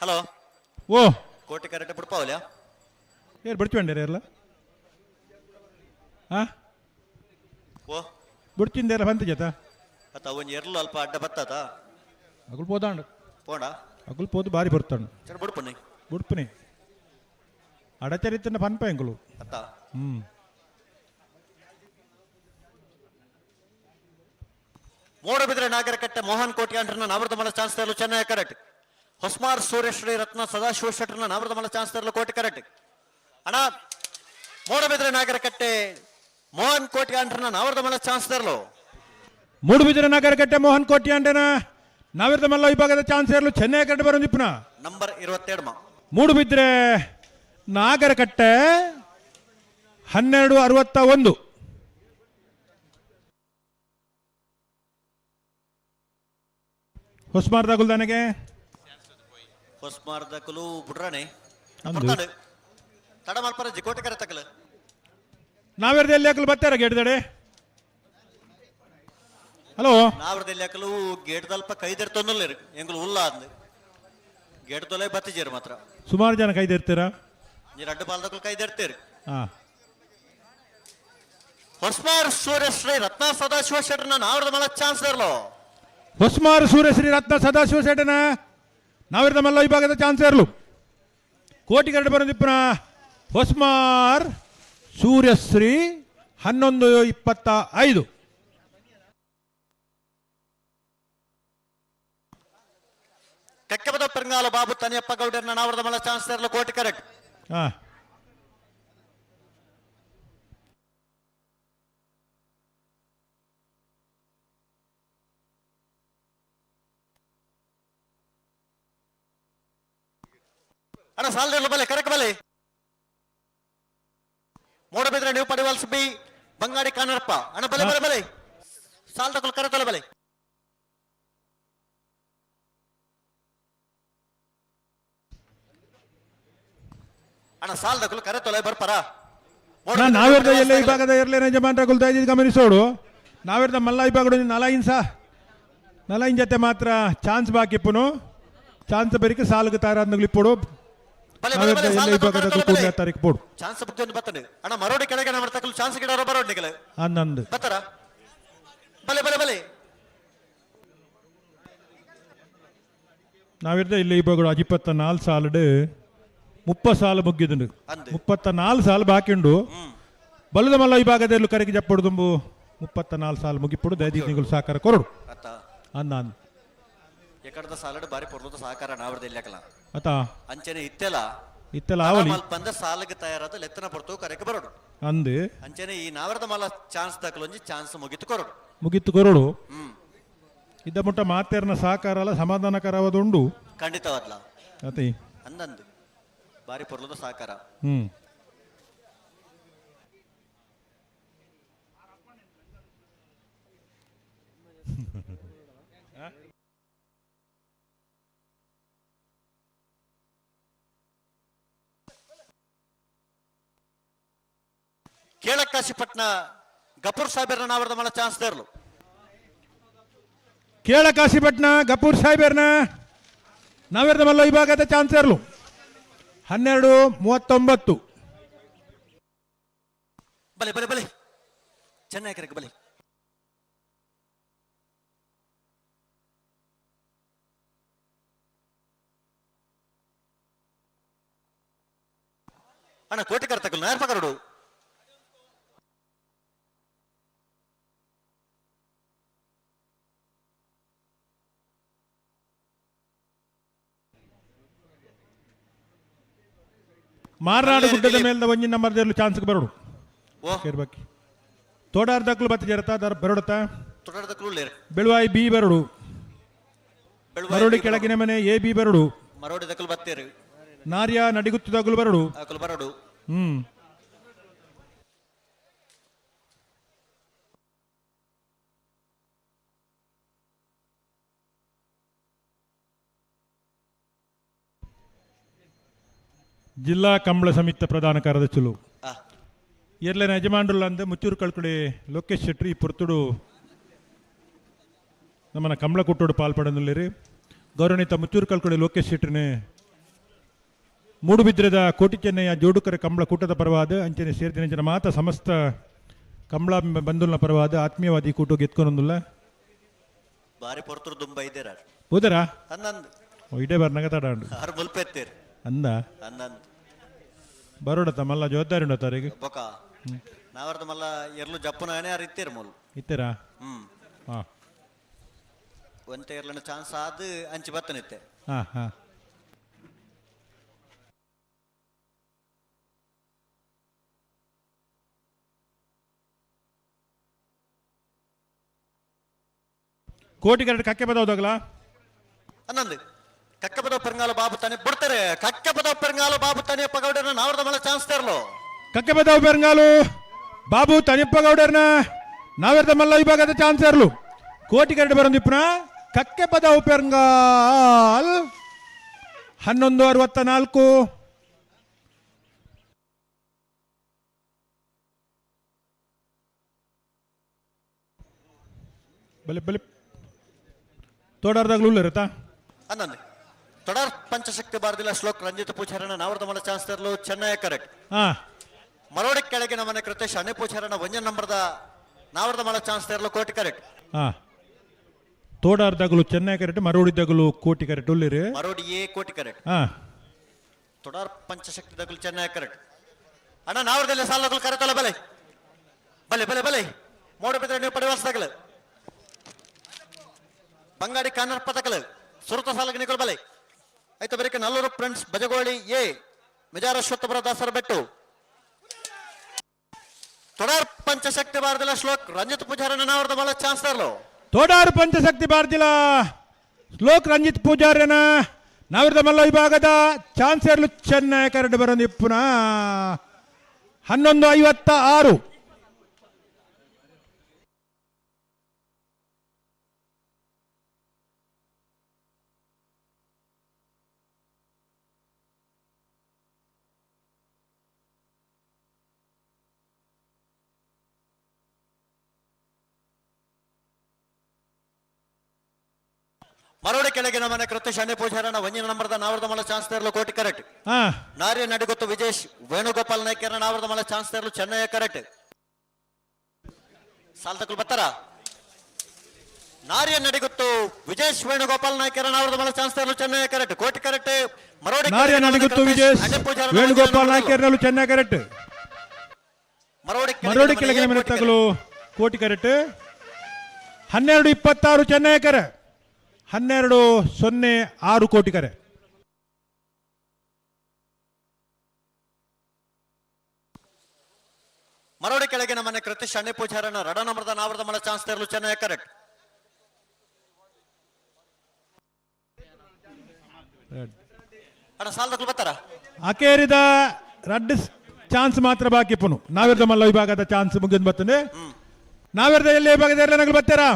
ಹಲೋ ಓ ಕೋಟಿ ಕರೆಕ್ಟ್ ಬಿಡ್ಪಾವಲ್ಯ ಏರ್ ಬಿಡ್ತೀವಂಡೇರ ಎಲ್ಲ ಓ ಬಿಡ್ತಿಂದೇರ ಬಂತ ಜತ ಅತ್ತ ಒಂಜಿ ಎರಲು ಅಲ್ಪ ಅಡ್ಡ ಬತ್ತಾತ ಅಗುಲ್ ಪೋದಾಂಡ ಪೋಂಡ ಅಗುಲ್ ಪೋದು ಬಾರಿ ಬರ್ತಾಂಡು ಚಡ ಬುಡ್ಪನಿ ಬುಡ್ಪನಿ ಅಡಚರಿತನ ಪನ್ಪ ಎಂಗುಲು ಅತ್ತ ಮೂಡಬಿದ್ರೆ ನಾಗರಕಟ್ಟೆ ಮೋಹನ್ ಕೋಟಿ ಅಂಡ್ರನ್ನ ನಾವರ್ದ ಮಲ್ಲ ಚಾನ್ಸ್ ತರಲು ಚೆನ್ನೈ ಕರೆಕ್ಟ್ ಹೊಸ್ಮಾರ್ ಸೂರ್ಯಶ್ರೀ ರತ್ನ ಸದಾಶಿವ ಶೆಟ್ರನ ನಾವರ್ದ ಮಲ್ಲ ಚಾನ್ಸ್ ತರಲು ಕೋಟಿ ಕರೆಕ್ಟ್ ಅಣ್ಣ ಮೂಡಬಿದ್ರೆ ನಾಗರಕಟ್ಟೆ ಮೋಹನ್ ಕೋಟಿ ಅಂಡ್ರನ್ನ ನಾವರ್ದ ಮಲ್ಲ ಚಾನ್ಸ್ ತರಲು ಮೂಡುಬಿದಿರೆ ನಗರಕಟ್ಟೆ ಮೋಹನ್ ಕೋಟಿ ಅಂಡನ ನಾವೆರ್ದ ಮಲ್ಲ ವಿಭಾಗದ ಚಾನ್ಸ್ ಇರಲು ಚೆನ್ನೈ ಕಡೆ ಬರಂದಿಪ್ಪನ ನಂಬರ್ 22 ಮೂಡುಬಿದ್ರೆ ನಾಗರಕಟ್ಟೆ 1261 ಹೊಸ್ಮಾರ್ದ ಗುಲ್ದಾನೆಗೆ ಹೊಸ್ಮಾರ್ದ ಕುಲು ಬುಡ್ರಾನೆ ಅಂದು ತಡ ಮಲ್ಪರ ಜಿಕೋಟಿ ಕರೆ ತಕಲ ನಾವೆರ್ದ ಎಲ್ಲಿ ಹಾಕಲು ಬರ್ತಾರ ಗೇಟ್ದಡೆ ಹಲೋ ನಾವರ್ದಲ್ಲಿ ಹಾಕಲು ಗೇಟ್ ದಲ್ಪ ಕೈದರ್ ತೊಂದಲ್ಲ ಎಂಗುಲು ಉಲ್ಲ ಅಂದ್ ಗೇಟ್ ತೊಲೆ ಬತ್ತಿಜೇರು ಮಾತ್ರ ಸುಮಾರು ಜನ ಕೈದಿರ್ತೀರಾ ನೀರು ಅಡ್ಡ ಬಾಲ್ದಕ್ಕಲು ಕೈದಿರ್ತೀರಿ ಹಾ ಹೊಸ್ಮಾರ್ ಸೂರ್ಯಶ್ರೀ ರತ್ನ ಸದಾಶಿವ ಶೆಟ್ರನ ನಾವರ್ದ ಮಲ್ಲ ಚಾನ್ಸ್ ತರಲು ಹೊಸ್ಮಾರು ಸೂರ್ಯಶ್ರೀ ರತ್ನ ಸದಾಶಿವ ಶೆಟ್ಟನ ನಾವೆರ್ದ ಮಲ್ಲ ವಿಭಾಗದ ಚಾನ್ಸ್ ಇರಲು ಕೋಟಿ ಕರಡು ಬರಂದಿಪ್ಪನ ಹೊಸ್ಮಾರ್ ಸೂರ್ಯಶ್ರೀ 1125 ಕಕ್ಕೆಬದ ಪೆರಂಗಾಲ ಬಾಬು ತನಿಯಪ್ಪ ಗೌಡರ್ನ ನಾವರ್ದ ಮಲ್ಲ ಚಾನ್ಸ್ ತರಲು ಕೋಟಿ ಕರೆಕ್ಟ್ ಅಣ್ಣ ಸಾಲದ ಬಲೆ ಕರೆಕ್ಟ್ ಬಲೆ ಮೂಡಬಿದ್ರೆ ನೀವು ಪಡಿವಾಲ್ಸ್ ಬಿ ಬಂಗಾಡಿ ಕಾನರಪ್ಪ ಅಣ್ಣ ಬಲೆ ಬಲೆ ಬಲೆ ಸಾಲದ ಕರೆಕ್ಟ್ ಬಲೆ ಅಣ್ಣ ಸಾಲದ ಕರೆ ತೊಲೆ ಬರ್ಪಾರ ನಾವೆರ್ದ ಎಲ್ಲ ವಿಭಾಗದ ಎರಲೇನ ಜಮಾನ್ರ ಗುಲ್ದಾಜಿ ಗಮನಿಸೋಡು ನಾವೆರ್ದ ಮಲ್ಲ ವಿಭಾಗಡು 4 ಜೊತೆ ಮಾತ್ರ ಚಾನ್ಸ್ ಬಾಕಿಪ್ಪನು ಚಾನ್ಸ್ ಬರಿಕೆ ಸಾಲಗ ತಾರಾದ್ನಗಳಿಪ್ಪೋಡು ನಾವೆರ್ದ ಎಲ್ಲ ವಿಭಾಗದ ಕೂಡಲೇ ತಾರೀಕು ಬೋಡು ಚಾನ್ಸ್ ಬಗ್ಗೆ ಬರ್ತನೆ ಅಣ್ಣ ಮರೋಡಿ ಕೆಳಗೆ ಮಾಡ್ತಕ್ಕಲು ಚಾನ್ಸ್ ಗಿಡವರ ಬರೋಡ್ನಿಗಲೆ ಹನ್ನೊಂದು ಬತ್ತಾರ ಬಲೆ ಬಲೆ ಬಲೆ ನಾವೆರ್ದ ಇಲ್ಲ ವಿಭಾಗಡು 24 ಸಾಲಡು 30 ಸಾಲ ಮುಗಿದುಂಡು 34 ಸಾಲ ಬಾಕಿಂಡು ಬಲದ ಮಲ್ಲ ವಿಭಾಗದಲ್ಲೂ ಕರೆಗೆ ಜಪ್ಪಡು ತುಂಬು 34 ಸಾಲ ಮುಗಿಪುಡು ದಯದೀನಿಗಳು ಸಾಕಾರ ಕೊರಡು ಅಂದ ಎಕಡದ ಸಾಲಡ್ ಬಾರಿ ಪೊರ್ಲದ ಸಹಕಾರ ನಾವರ್ದ ಇಲ್ಲಕಲ ಅತ ಅಂಚನೆ ಇತ್ತೆಲ ಆವಲಿ ಮಲ್ಪಂದ ಸಾಲಗೆ ತಯಾರಾದ ಲೆತ್ತನ ಪೊರ್ತು ಕರೆಗೆ ಬರೋಡು ಅಂದೆ ಅಂಚನೆ ಈ ನಾವರ್ದ ಮಲ್ಲ ಚಾನ್ಸ್ ತಕಲೊಂಜಿ ಚಾನ್ಸ್ ಮುಗಿತು ಕೊರಡು ಇದ್ದ ಮುಟ್ಟ ಮಾತೇರ್ನ ಸಹಕಾರ ಅಲ್ಲ ಸಮಾಧಾನಕರವಾದುಂಡು ಖಂಡಿತವಾದ್ಲ ಅತಿ ಅಂದಂದು ಬಾರಿ ಪೊರ್ಲದ ಸಹಕಾರ ಕೇಳಕ್ಕಾಶಿಪಟ್ನ ಗಪೂರ್ ಸಾಹೇಬ್ರ ನಾವರ್ದ ಮಲ ಚಾನ್ಸ್ ದೇರ್ಲು ಕೇಳ ಕಾಶಿಪಟ್ನ ಗಪೂರ್ ಸಾಹೇಬರ್ನ ನಾವೆರ್ದ ಮಲ್ಲ ವಿಭಾಗದ ಚಾನ್ಸ್ ಇರಲು 12:39. ಬಲೆ ಬಲೆ ಬಲೆ ಚೆನ್ನೈ ಕರೆಗೆ ಬಲೆ ಅಣ್ಣ ಕೋಟಿ ಕರ್ತಕಲ್ ನಾಯರ್ ಪಕರಡು ಮಾರ್ನಾಡು ಗುಡ್ಡದ ಮೇಲ್ದ ಒಂಜಿ ನಂಬರ್ದಲ್ಲೂ ಚಾನ್ಸ್ಗೆ ಬರೋಡು ಕೇರ್ಬಾಕಿ ತೋಡಾರ್ದಕ್ಲು ಬತ್ತ ಜರತಾ ಬರೋಡತಾ ಬೆಳುವಾಯಿ ಬಿ ಬರೋಡು ಮರೋಡಿ ಕೆಳಗಿನ ಮನೆ ಎ ಬಿ ಬರೋಡು ಮರೋಡಿ ದಕ್ಕಲು ಬತ್ತೇರಿ ನಾರ್ಯ ನಡಿಗುತ್ತದಾಗಲು ಬರೋಡು ಬರೋಡು ಜಿಲ್ಲಾ ಕಂಬಳ ಸಮಿತಿ ಪ್ರಧಾನ ಕಾರ್ಯದರ್ಶಿಲು ಎರ್ಲೆನ ಯಜಮಾನರುಲ್ಲ ಅಂದ ಮುಚ್ಚೂರು ಕಳ್ಕಡೆ ಲೋಕೇಶ್ ಶೆಟ್ಟಿ ಪುರ್ತುಡು ನಮ್ಮನ ಕಂಬಳ ಕುಟ್ಟೋಡು ಪಾಲ್ಪಡನುಲ್ಲಿರಿ ಗೌರವನೀತ ಮುಚ್ಚೂರು ಕಳ್ಕಡೆ ಲೋಕೇಶ್ ಶೆಟ್ಟಿನೇ ಮೂಡುಬಿದ್ರೆದ ಕೋಟಿ ಚೆನ್ನಯ್ಯ ಜೋಡುಕರ ಕಂಬಳ ಕೂಟದ ಪರವಾದ ಅಂಚನೆ ಸೇರಿದಿನ ಜನ ಮಾತ ಸಮಸ್ತ ಕಂಬಳ ಬಂಧುಲ್ನ ಪರವಾದ ಆತ್ಮೀಯವಾದಿ ಕೂಟ ಗೆತ್ಕೊಂಡೊಂದಿಲ್ಲ ಬಾರಿ ಪೊರ್ತರು ದುಂಬ ಇದ್ದೀರಾ ಹೋದರಾ ಹನ್ನೊಂದು ಇಡೇ ಬರ್ ನಗತಾಡಾಂಡು ಆರು ಮುಲ್ಪೆತ್ತೀರಿ ಅಂದ ಹನ್ನೊಂದು ಬರೋಡತ್ತ ಮಲ್ಲ ಜವಾಬ್ದಾರಿ ಉಂಡತ್ತಾರಿಗೆ ಬೊಕ ನಾವರ್ದ ಮಲ್ಲ ಎರ್ಲು ಜಪ್ಪುನ ಯಾರು ಇತ್ತೀರ ಮೂಲ ಇತ್ತೀರಾ ಹಾ ಒಂತೆ ಎರ್ಲನ ಚಾನ್ಸ್ ಆದ ಅಂಚಿ ಬತ್ತನಿತ್ತೆ ಹಾ ಹಾ ಕೋಟಿ ಕರೆಕ್ಟ್ ಕಕ್ಕೆ ಬದೌದಾಗಲ ಹನ್ನೊಂದು ಕಕ್ಕೆ ಬದೋ ಪೆರಂಗಾಲ ಬಾಬು ತಾನೆ ಬಿಡ್ತಾರೆ ಕಕ್ಕೆ ಬದೋ ಪೆರಂಗಾಲ ಬಾಬು ತಾನೆ ಪಗೌಡರ್ನ ನಾವರ್ದ ಮಲ್ಲ ಚಾನ್ಸ್ ತೇರ್ಲು ಕಕ್ಕೆ ಬದೌ ಪೆರಂಗಾಲು ಬಾಬು ತನಿಪ್ಪ ಗೌಡರ್ನ ನಾವೆರ್ದ ಮಲ್ಲ ವಿಭಾಗದ ಚಾನ್ಸ್ ಇರಲು ಕೋಟಿ ಕರೆಕ್ಟ್ ಬರೋದಿಪ್ಪನ ಕಕ್ಕೆ ಬದೌ ಪೆರಂಗಾಲ್ 11:64. ಬಲೆ ಬಲೆ ತೋಡಾರ್ದಾಗ್ಲೂ ಇರುತ್ತಾ ಹನ್ನೊಂದು ತೊಡರ್ ಪಂಚಶಕ್ತಿ ಬಾರದಿಲ್ಲ ಶ್ಲೋಕ್ ರಂಜಿತ ಪೂಜಾರನ ನಾವರ್ದ ಮಲ್ಲ ಚಾನ್ಸ್ ತೇರ್ಲು ಚೆನ್ನೈ ಕರೆಕ್ಟ್ ಮರೋಡಿ ಕೆಳಗಿನ ಮನೆ ಕೃತೇಶ್ ಅನೆ ಪೂಜಾರನ ಒಂಜ ನಂಬರ್ದ ನಾವರ್ದ ಮಲ್ಲ ಚಾನ್ಸ್ ತೇರ್ಲು ಕೋಟಿ ಕರೆಕ್ಟ್ ತೋಡಾರ್ದಾಗಲು ಚೆನ್ನೈ ಕರೆಕ್ಟ್ ಮರೋಡಿದಾಗಲು ಕೋಟಿ ಕರೆಕ್ಟ್ ಉಳ್ಳಿರಿ ಮರೋಡಿ ಎ ಕೋಟಿ ಕರೆಕ್ಟ್ ತೊಡರ್ ಪಂಚಶಕ್ತಿ ದಗಲು ಚೆನ್ನೈ ಕರೆಕ್ಟ್ ಅಣ್ಣ ನಾವರ್ದಲ್ಲಿ ಸಾಲಗಳು ಕರೆತಲ್ಲ ಬಲೆ ಬಲೆ ಬಲೆ ಬಲೆ ಮೋಡ ಬಿದ್ರೆ ನೀವು ಪಡೆವಾಸದಾಗಲು ಬಂಗಾಡಿ ಕಾನರ್ ಪದಕಲು ಸುರತ ಸಾಲಗೆ ನಿಕಲ್ ಬಲೆ ಆಯ್ತು ಬರೀಕ ನಲ್ಲೂರು ಫ್ರೆಂಡ್ಸ್ ಬಜಗೋಳಿ ಎ ಮೆಜಾರ ಅಶ್ವತ್ಥಪುರ ದಾಸರ ಬೆಟ್ಟು ತೊಡರ್ ಪಂಚಶಕ್ತಿ ಬಾರದಿಲ್ಲ ಶ್ಲೋಕ್ ರಂಜಿತ್ ಪೂಜಾರನ ನಾವರ್ದ ಮಲ್ಲ ಚಾನ್ಸ್ ತರಲು ತೋಡಾರು ಪಂಚಶಕ್ತಿ ಬಾರ್ದಿಲ್ಲ ಶ್ಲೋಕ್ ರಂಜಿತ್ ಪೂಜಾರ್ಯನ ನಾವಿರ್ದ ಮಲ್ಲ ವಿಭಾಗದ ಚಾನ್ಸ್ ಇರಲು ಚೆನ್ನೈ ಕರೆಕ್ಟ್ ಬರೋದಿಪ್ಪುನ 11:56. ಮರೋಡಿ ಕೆಳಗಿನ ಮನೆ ಕೃತೇಶ್ ಅನೆ ಪೂಜಾರನ ಒಂಜಿನ ನಂಬರ್ದ ನಾವರ್ದ ಮಲ್ಲ ಚಾನ್ಸ್ ತೇರ್ಲು ಕೋಟಿ ಕರೆಕ್ಟ್ ನಾರ್ಯ ನಡಿಗೊತ್ತು ವಿಜೇಶ್ ವೇಣುಗೋಪಾಲ್ ನಾಯ್ಕರ ನಾವರ್ದ ಮಲ್ಲ ಚಾನ್ಸ್ ತೇರ್ಲು ಚೆನ್ನೈ ಕರೆಕ್ಟ್ ಸಾಲ್ ತಕಲ್ ಬತ್ತಾರ ನಾರ್ಯ ನಡಿಗೊತ್ತು ವಿಜೇಶ್ ವೇಣುಗೋಪಾಲ್ ನಾಯ್ಕರ ನಾವರ್ದ ಮಲ್ಲ ಚಾನ್ಸ್ ತೇರ್ಲು ಚೆನ್ನೈ ಕರೆಕ್ಟ್ ಕೋಟಿ ಕರೆಕ್ಟ್ ಮರೋಡಿ ನಾರ್ಯ ನಡಿಗೊತ್ತು ವಿಜೇಶ್ ವೇಣುಗೋಪಾಲ್ ನಾಯ್ಕರ್ನಲ್ಲೂ ಚೆನ್ನೈ ಕರೆಕ್ಟ್ ಮರೋಡಿ ಕೆಳಗಿನ ಮನೆ ತಗಲು ಕೋಟಿ ಕರೆಕ್ಟ್ 12:26 ಚೆನ್ನೈ ಕರೆ 12:06 ಕೋಟಿ ಕರೆ ಮರೋಡಿ ಕೆಳಗಿನ ಮನೆ ಕೃತೇಶ್ ಅಣ್ಣೆ ಪೂಜಾರನ ರಡ ನಂಬರ್ದ ನಾವರ್ದ ಮಲ್ಲ ಚಾನ್ಸ್ ತೇರ್ಲು ಚೆನ್ನೈ ಕರೆಕ್ಟ್ ಅಣ್ಣ ಸಾಲದಕ್ಕೂ ಬರ್ತಾರ ಅಕೇರಿದ ರಡ್ ಚಾನ್ಸ್ ಮಾತ್ರ ಬಾಕಿ ಪುನು ನಾವೆರ್ದ ಮಲ್ಲ ವಿಭಾಗದ ಚಾನ್ಸ್ ಮುಗಿದ್ ಬರ್ತದೆ ನಾವೆರ್ದ ಎಲ್ಲಿ ವಿಭಾಗದ ಎಲ್ಲ ನಗಲು ಬರ್ತಾರಾ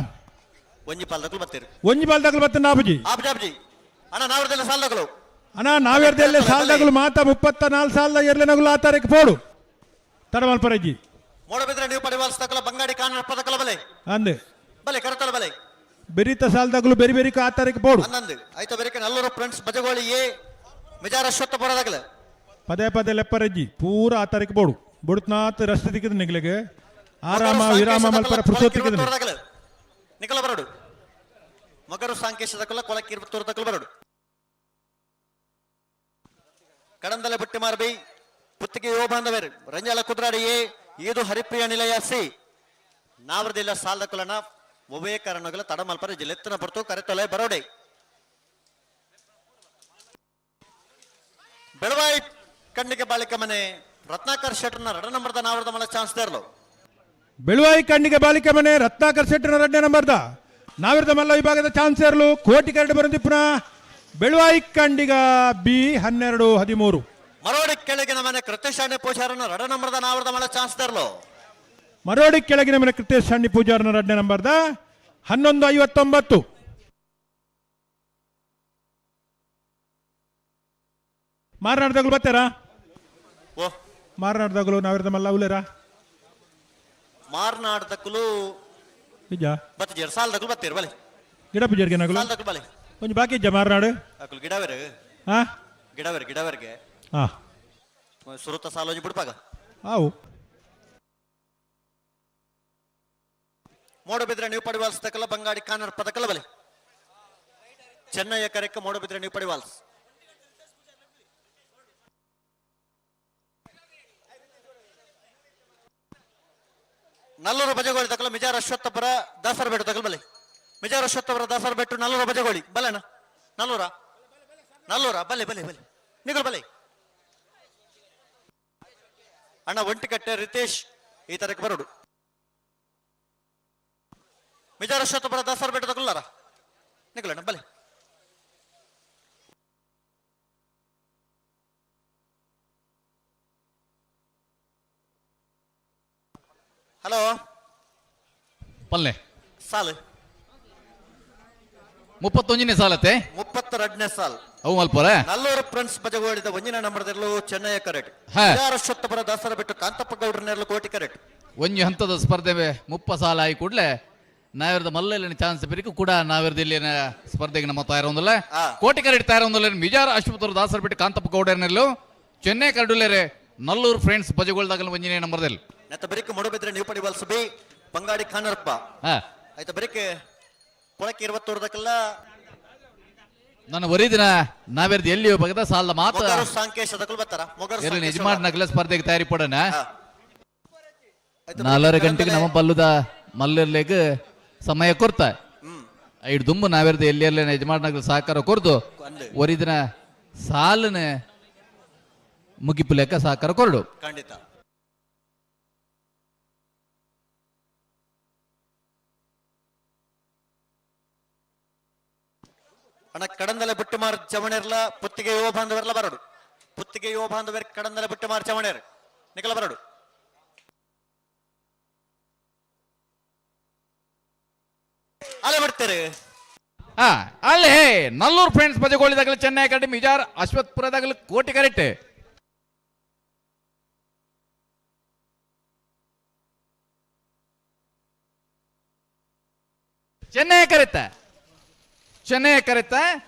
ಒಂಜಿ ಪಾಲ್ದಕ್ಕಲು ಬತ್ತೀರಿ ಒಂಜಿ ಬಾಲ್ದಾಗಲು ಬತ್ತ ನಾಬುಜಿ ಆಬ್ಜಿ ಅಣ್ಣ ನಾವರ್ದೆಲ್ಲ ಸಾಲ್ದಕ್ಕಲು ಅಣ್ಣ ನಾವೆರ್ದೆಲ್ಲೇ ಸಾಲ್ದಾಗಲು ಮಾತ 34 ಸಾಲದ ಎರ್ಲೆನಗುಲು ಆ ತಾರೀಕು ಪೋಡು ತಡಮಲ್ಪರಜ್ಜಿ ಮೂಡಬಿದ್ರೆ ನೀವು ಪಡಿವಾಲ್ಸ್ತಕ್ಕಲ ಬಂಗಾಡಿ ಕಾನೂನು ಪದಕಲ ಬಲೆ ಅಂದೆ ಬಲೆ ಕರತಲ ಬಲೆ ಬೆರಿತ ಸಾಲದಾಗಲು ಬೆರಿ ಬೆರಿಕ ಆ ತಾರೀಕು ಪೋಡು ಅನ್ನಂದು ಆಯ್ತು ಬೆರಿಕೆ ನಲ್ಲೂರು ಫ್ರೆಂಡ್ಸ್ ಬಜಗೋಳಿ ಎ ಮಿಜಾರ ಅಶ್ವತ್ಥ ಪರದಾಗಲ ಪದೇ ಪದೇ ಲೆಪ್ಪರಜ್ಜಿ ಪೂರ ಆ ತಾರೀಕು ಪೋಡು ಬುಡುತ್ನಾತ್ ರಸ್ತೆ ದಿಕ್ಕಿದ ನಿಗ್ಲಿಗೆ ಆರಾಮ ವಿರಾಮ ಮಲ್ಪರ ಪುರುಸೋತ್ ನಿಕಲ ಬರಡು ಮಗರು ಸಾಂಕೇಶದ ಕೊಲ ಕೊಳಕ್ಕೆ 20 ಬರಡು ಕಡಂದಲೆ ಬುಟ್ಟಿ ಮಾರ್ಬೈ ಪುತ್ತಿಗೆ ಯೋ ಬಾಂಧವರು ರಂಜಾಲ ಕುದ್ರಾಡಿಯೇ ಇದು ಹರಿಪ್ರಿಯ ನಿಲಯ ಸಿ ನಾವರದಿಲ್ಲ ಸಾಲದ ಕುಲನ ಒಬ್ಬೇ ಕಾರಣಗಳ ತಡಮಲ್ಪರ ಜಿಲ್ಲೆತ್ತನ ಬರ್ತು ಕರೆತೊಲೆ ಬರೋಡೆ ಬೆಳವಾಯಿ ಕಣ್ಣಿಗೆ ಬಾಳಿಕ ಮನೆ ರತ್ನಾಕರ್ ಶೆಟ್ಟರ್ನ 2 ನಂಬರ್ದ ನಾವರದ ಮಲ ಚಾನ್ಸ್ ದೇರ್ಲು ಬೆಳುವಾಯಿ ಕಣ್ಣಿಗೆ ಬಾಲಿಕೆ ಮನೆ ರತ್ನಾಕರ್ ಶೆಟ್ಟರ್ನ 2 ನಂಬರ್ದ ನಾವಿರದ ಮಲ್ಲ ವಿಭಾಗದ ಚಾನ್ಸ್ ಏರ್ಲು ಕೋಟಿ ಕರಡು ಬರಂದಿ ಪುನಃ ಬೆಳುವಾಯಿ ಕಂಡಿಗ ಬಿ 12-13 ಮರೋಡಿ ಕೆಳಗಿನ ಮನೆ ಕೃತ್ಯಶಾಣಿ ಪೂಜಾರನ 2 ನಂಬರ್ದ ನಾವರದ ಮಲ ಚಾನ್ಸ್ ದೇರ್ಲು ಮರೋಡಿ ಕೆಳಗಿನ ಮನೆ ಕೃತ್ಯಶಾಣಿ ಪೂಜಾರನ 2 ನಂಬರ್ದ 11:59 ಮಾರನಾಡ್ದಾಗಲು ಬರ್ತಾರಾ ಮಾರನಾಡ್ದಾಗಲು ನಾವಿರದ ಮಲ್ಲ ಉಲೇರಾ ಮಾರ್ನಾಡ್ದಕ್ಕಲು ನಿಜ ಬತ್ತಿಜೇರ್ ಸಾಲದಕ್ಕಲು ಬತ್ತೀರಿ ಬಲೆ ಗಿಡ ಪೂಜಾರಿಗೆ ನಗಲು ಸಾಲದಕ್ಕಲು ಬಲೆ ಒಂದು ಬಾಕಿ ಇಜ್ಜ ಮಾರನಾಡು ಅಕ್ಕಲು ಗಿಡವೇರು ಹಾ ಗಿಡವೇರ್ಗೆ ಹಾ ಸುರುತ ಸಾಲೋಜಿ ಬಿಡ್ಪಾಗ ಆವು ಮೋಡಬಿದ್ರೆ ನೀವು ಪಡಿವಾಲ್ಸ್ತಕ್ಕಲ್ಲ ಬಂಗಾಡಿ ಕಾನರ್ ಪದಕಲ್ಲ ಬಲೆ ಚೆನ್ನಯ್ಯ ಕರೆಕ್ಕ ಮೋಡಬಿದ್ರೆ ನೀವು ಪಡಿವಾಲ್ಸ್ ನಲ್ಲೂರು ಬಜಗೋಳಿ ತಕ್ಕಲ ಮಿಜಾರ ಅಶ್ವತ್ಥಪುರ ದಾಸರ ಬೆಟ್ಟು ತಗಲ್ ಬಲೆ ಮಿಜಾರ ಅಶ್ವತ್ಥಪುರ ದಾಸರ ಬೆಟ್ಟು ನಲ್ಲೂರ ಬಜಗೋಳಿ ಬಲೆನ ನಲ್ಲೂರ ಬಲೆ ಬಲೆ ಬಲೆ ನಿಗಲ್ ಬಲೆ ಅಣ್ಣ ಒಂಟಿಕಟ್ಟೆ ರಿತೇಶ್ ಈ ತರಕ್ಕೆ ಬರೋಡು ಮಿಜಾರ ಅಶ್ವತ್ಥಪುರ ದಾಸರ ಬೆಟ್ಟು ತಗೊಳ್ಳಾರ ನಿಗಲಣ್ಣ ಬಲೆ ಹಲೋ ಪಲ್ಲೆ ಸಾಲು 31ನೇ ಸಾಲತ್ತೆ 32ನೇ ಸಾಲ್ ಅವು ಮಲ್ಪೋರೆ ನಲ್ಲೂರು ಫ್ರೆಂಡ್ಸ್ ಬಜಗೋಳಿದ ಒಂಜಿನ ನಂಬರ್ದಲ್ಲೂ ಚೆನ್ನಯ್ಯ ಕರೆಟ್ ಅಶ್ವತ್ಥಪುರ ದಾಸರ ಬಿಟ್ಟು ಕಾಂತಪ್ಪ ಗೌಡ್ರನೆಲ್ಲ ಕೋಟಿ ಕರೆಟ್ ಒಂಜಿ ಹಂತದ ಸ್ಪರ್ಧೆ 30 ಸಾಲ ಆಗಿ ಕೂಡಲೇ ನಾವಿರದ ಮಲ್ಲಲ್ಲಿನ ಚಾನ್ಸ್ ಬೇರಿಕು ಕೂಡ ನಾವಿರದ ಇಲ್ಲಿನ ಸ್ಪರ್ಧೆಗೆ ನಮ್ಮ ತಯಾರೊಂದಲ್ಲ ಕೋಟಿ ಕರೆಟ್ ತಯಾರೊಂದಲ್ಲ ಮಿಜಾರ ಅಶ್ವತ್ಥಪುರ ದಾಸರ ಬಿಟ್ಟು ಕಾಂತಪ್ಪ ಗೌಡರನೆಲ್ಲೂ ಚೆನ್ನೈ ಕರಡುಲೇರೆ ನಲ್ಲೂರು ಫ್ರೆಂಡ್ಸ್ ಬಜಗೋಳ್ದಾಗಲು ಒಂಜಿನೇ ನಂಬರ್ದಲ್ಲಿ ನೆತ್ತ ಬರಿಕೆ ಮೊಡಬಿದ್ರೆ ನೀವು ಪಡಿವಲ್ಸ ಬಿ ಬಂಗಾಡಿ ಖಾನರಪ್ಪ ಆಯ್ತಾ ಬರಿಕೆ ಕೊಳಕ್ಕೆ 20 ನನ್ನ ಒರಿದಿನ ನಾವೆರ್ದು ಎಲ್ಲಿ ಬಗದ ಸಾಲದ ಮಾತು ಸಾಂಕೇಶದಕ್ಕೂ ಬರ್ತಾರ ಮೊಗರು ಯಜಮಾನಗಲ ಸ್ಪರ್ಧೆಗೆ ತಯಾರಿ ಪಡೋಣ 4 ಗಂಟೆಗೆ ನಮ್ಮ ಬಲ್ಲುದ ಮಲ್ಲಿರ್ಲೆಗ್ ಸಮಯ ಕೊರ್ತ 5 ದುಂಬು ನಾವೆರ್ದು ಎಲ್ಲಿ ಯಜಮಾನಗಲ ಸಹಕಾರ ಕೊರ್ದು ಒರಿದಿನ ಸಾಲನ ಮುಗಿಪು ಲೆಕ್ಕ ಸಹಕಾರ ಕೊರಡು ಖಂಡಿತ ಅಣ್ಣ ಕಡಂದಲೆ ಬಿಟ್ಟು ಮಾರ್ ಚಮಣೆರ್ಲ ಪುತ್ತಿಗೆ ಯುವ ಬಾಂಧವರೆಲ್ಲ ಬರಡು ಪುತ್ತಿಗೆ ಯುವ ಬಾಂಧವರ್ ಕಡಂದಲೆ ಬಿಟ್ಟು ಮಾರ್ ಚಮಣೆರ್ ನಿಕಲ ಬರಡು ಅಲ್ಲೇ ಬರ್ತಾರೆ ಅಲ್ಲೇ ನಲ್ಲೂರು ಫ್ರೆಂಡ್ಸ್ ಬಜಗೋಳಿದಾಗಲಿ ಚೆನ್ನೈ ಕರಡಿ ಮಿಜಾರ್ ಅಶ್ವತ್ಪುರದಾಗಲಿ ಕೋಟಿ ಕರೆಟ್ ಚೆನ್ನೈ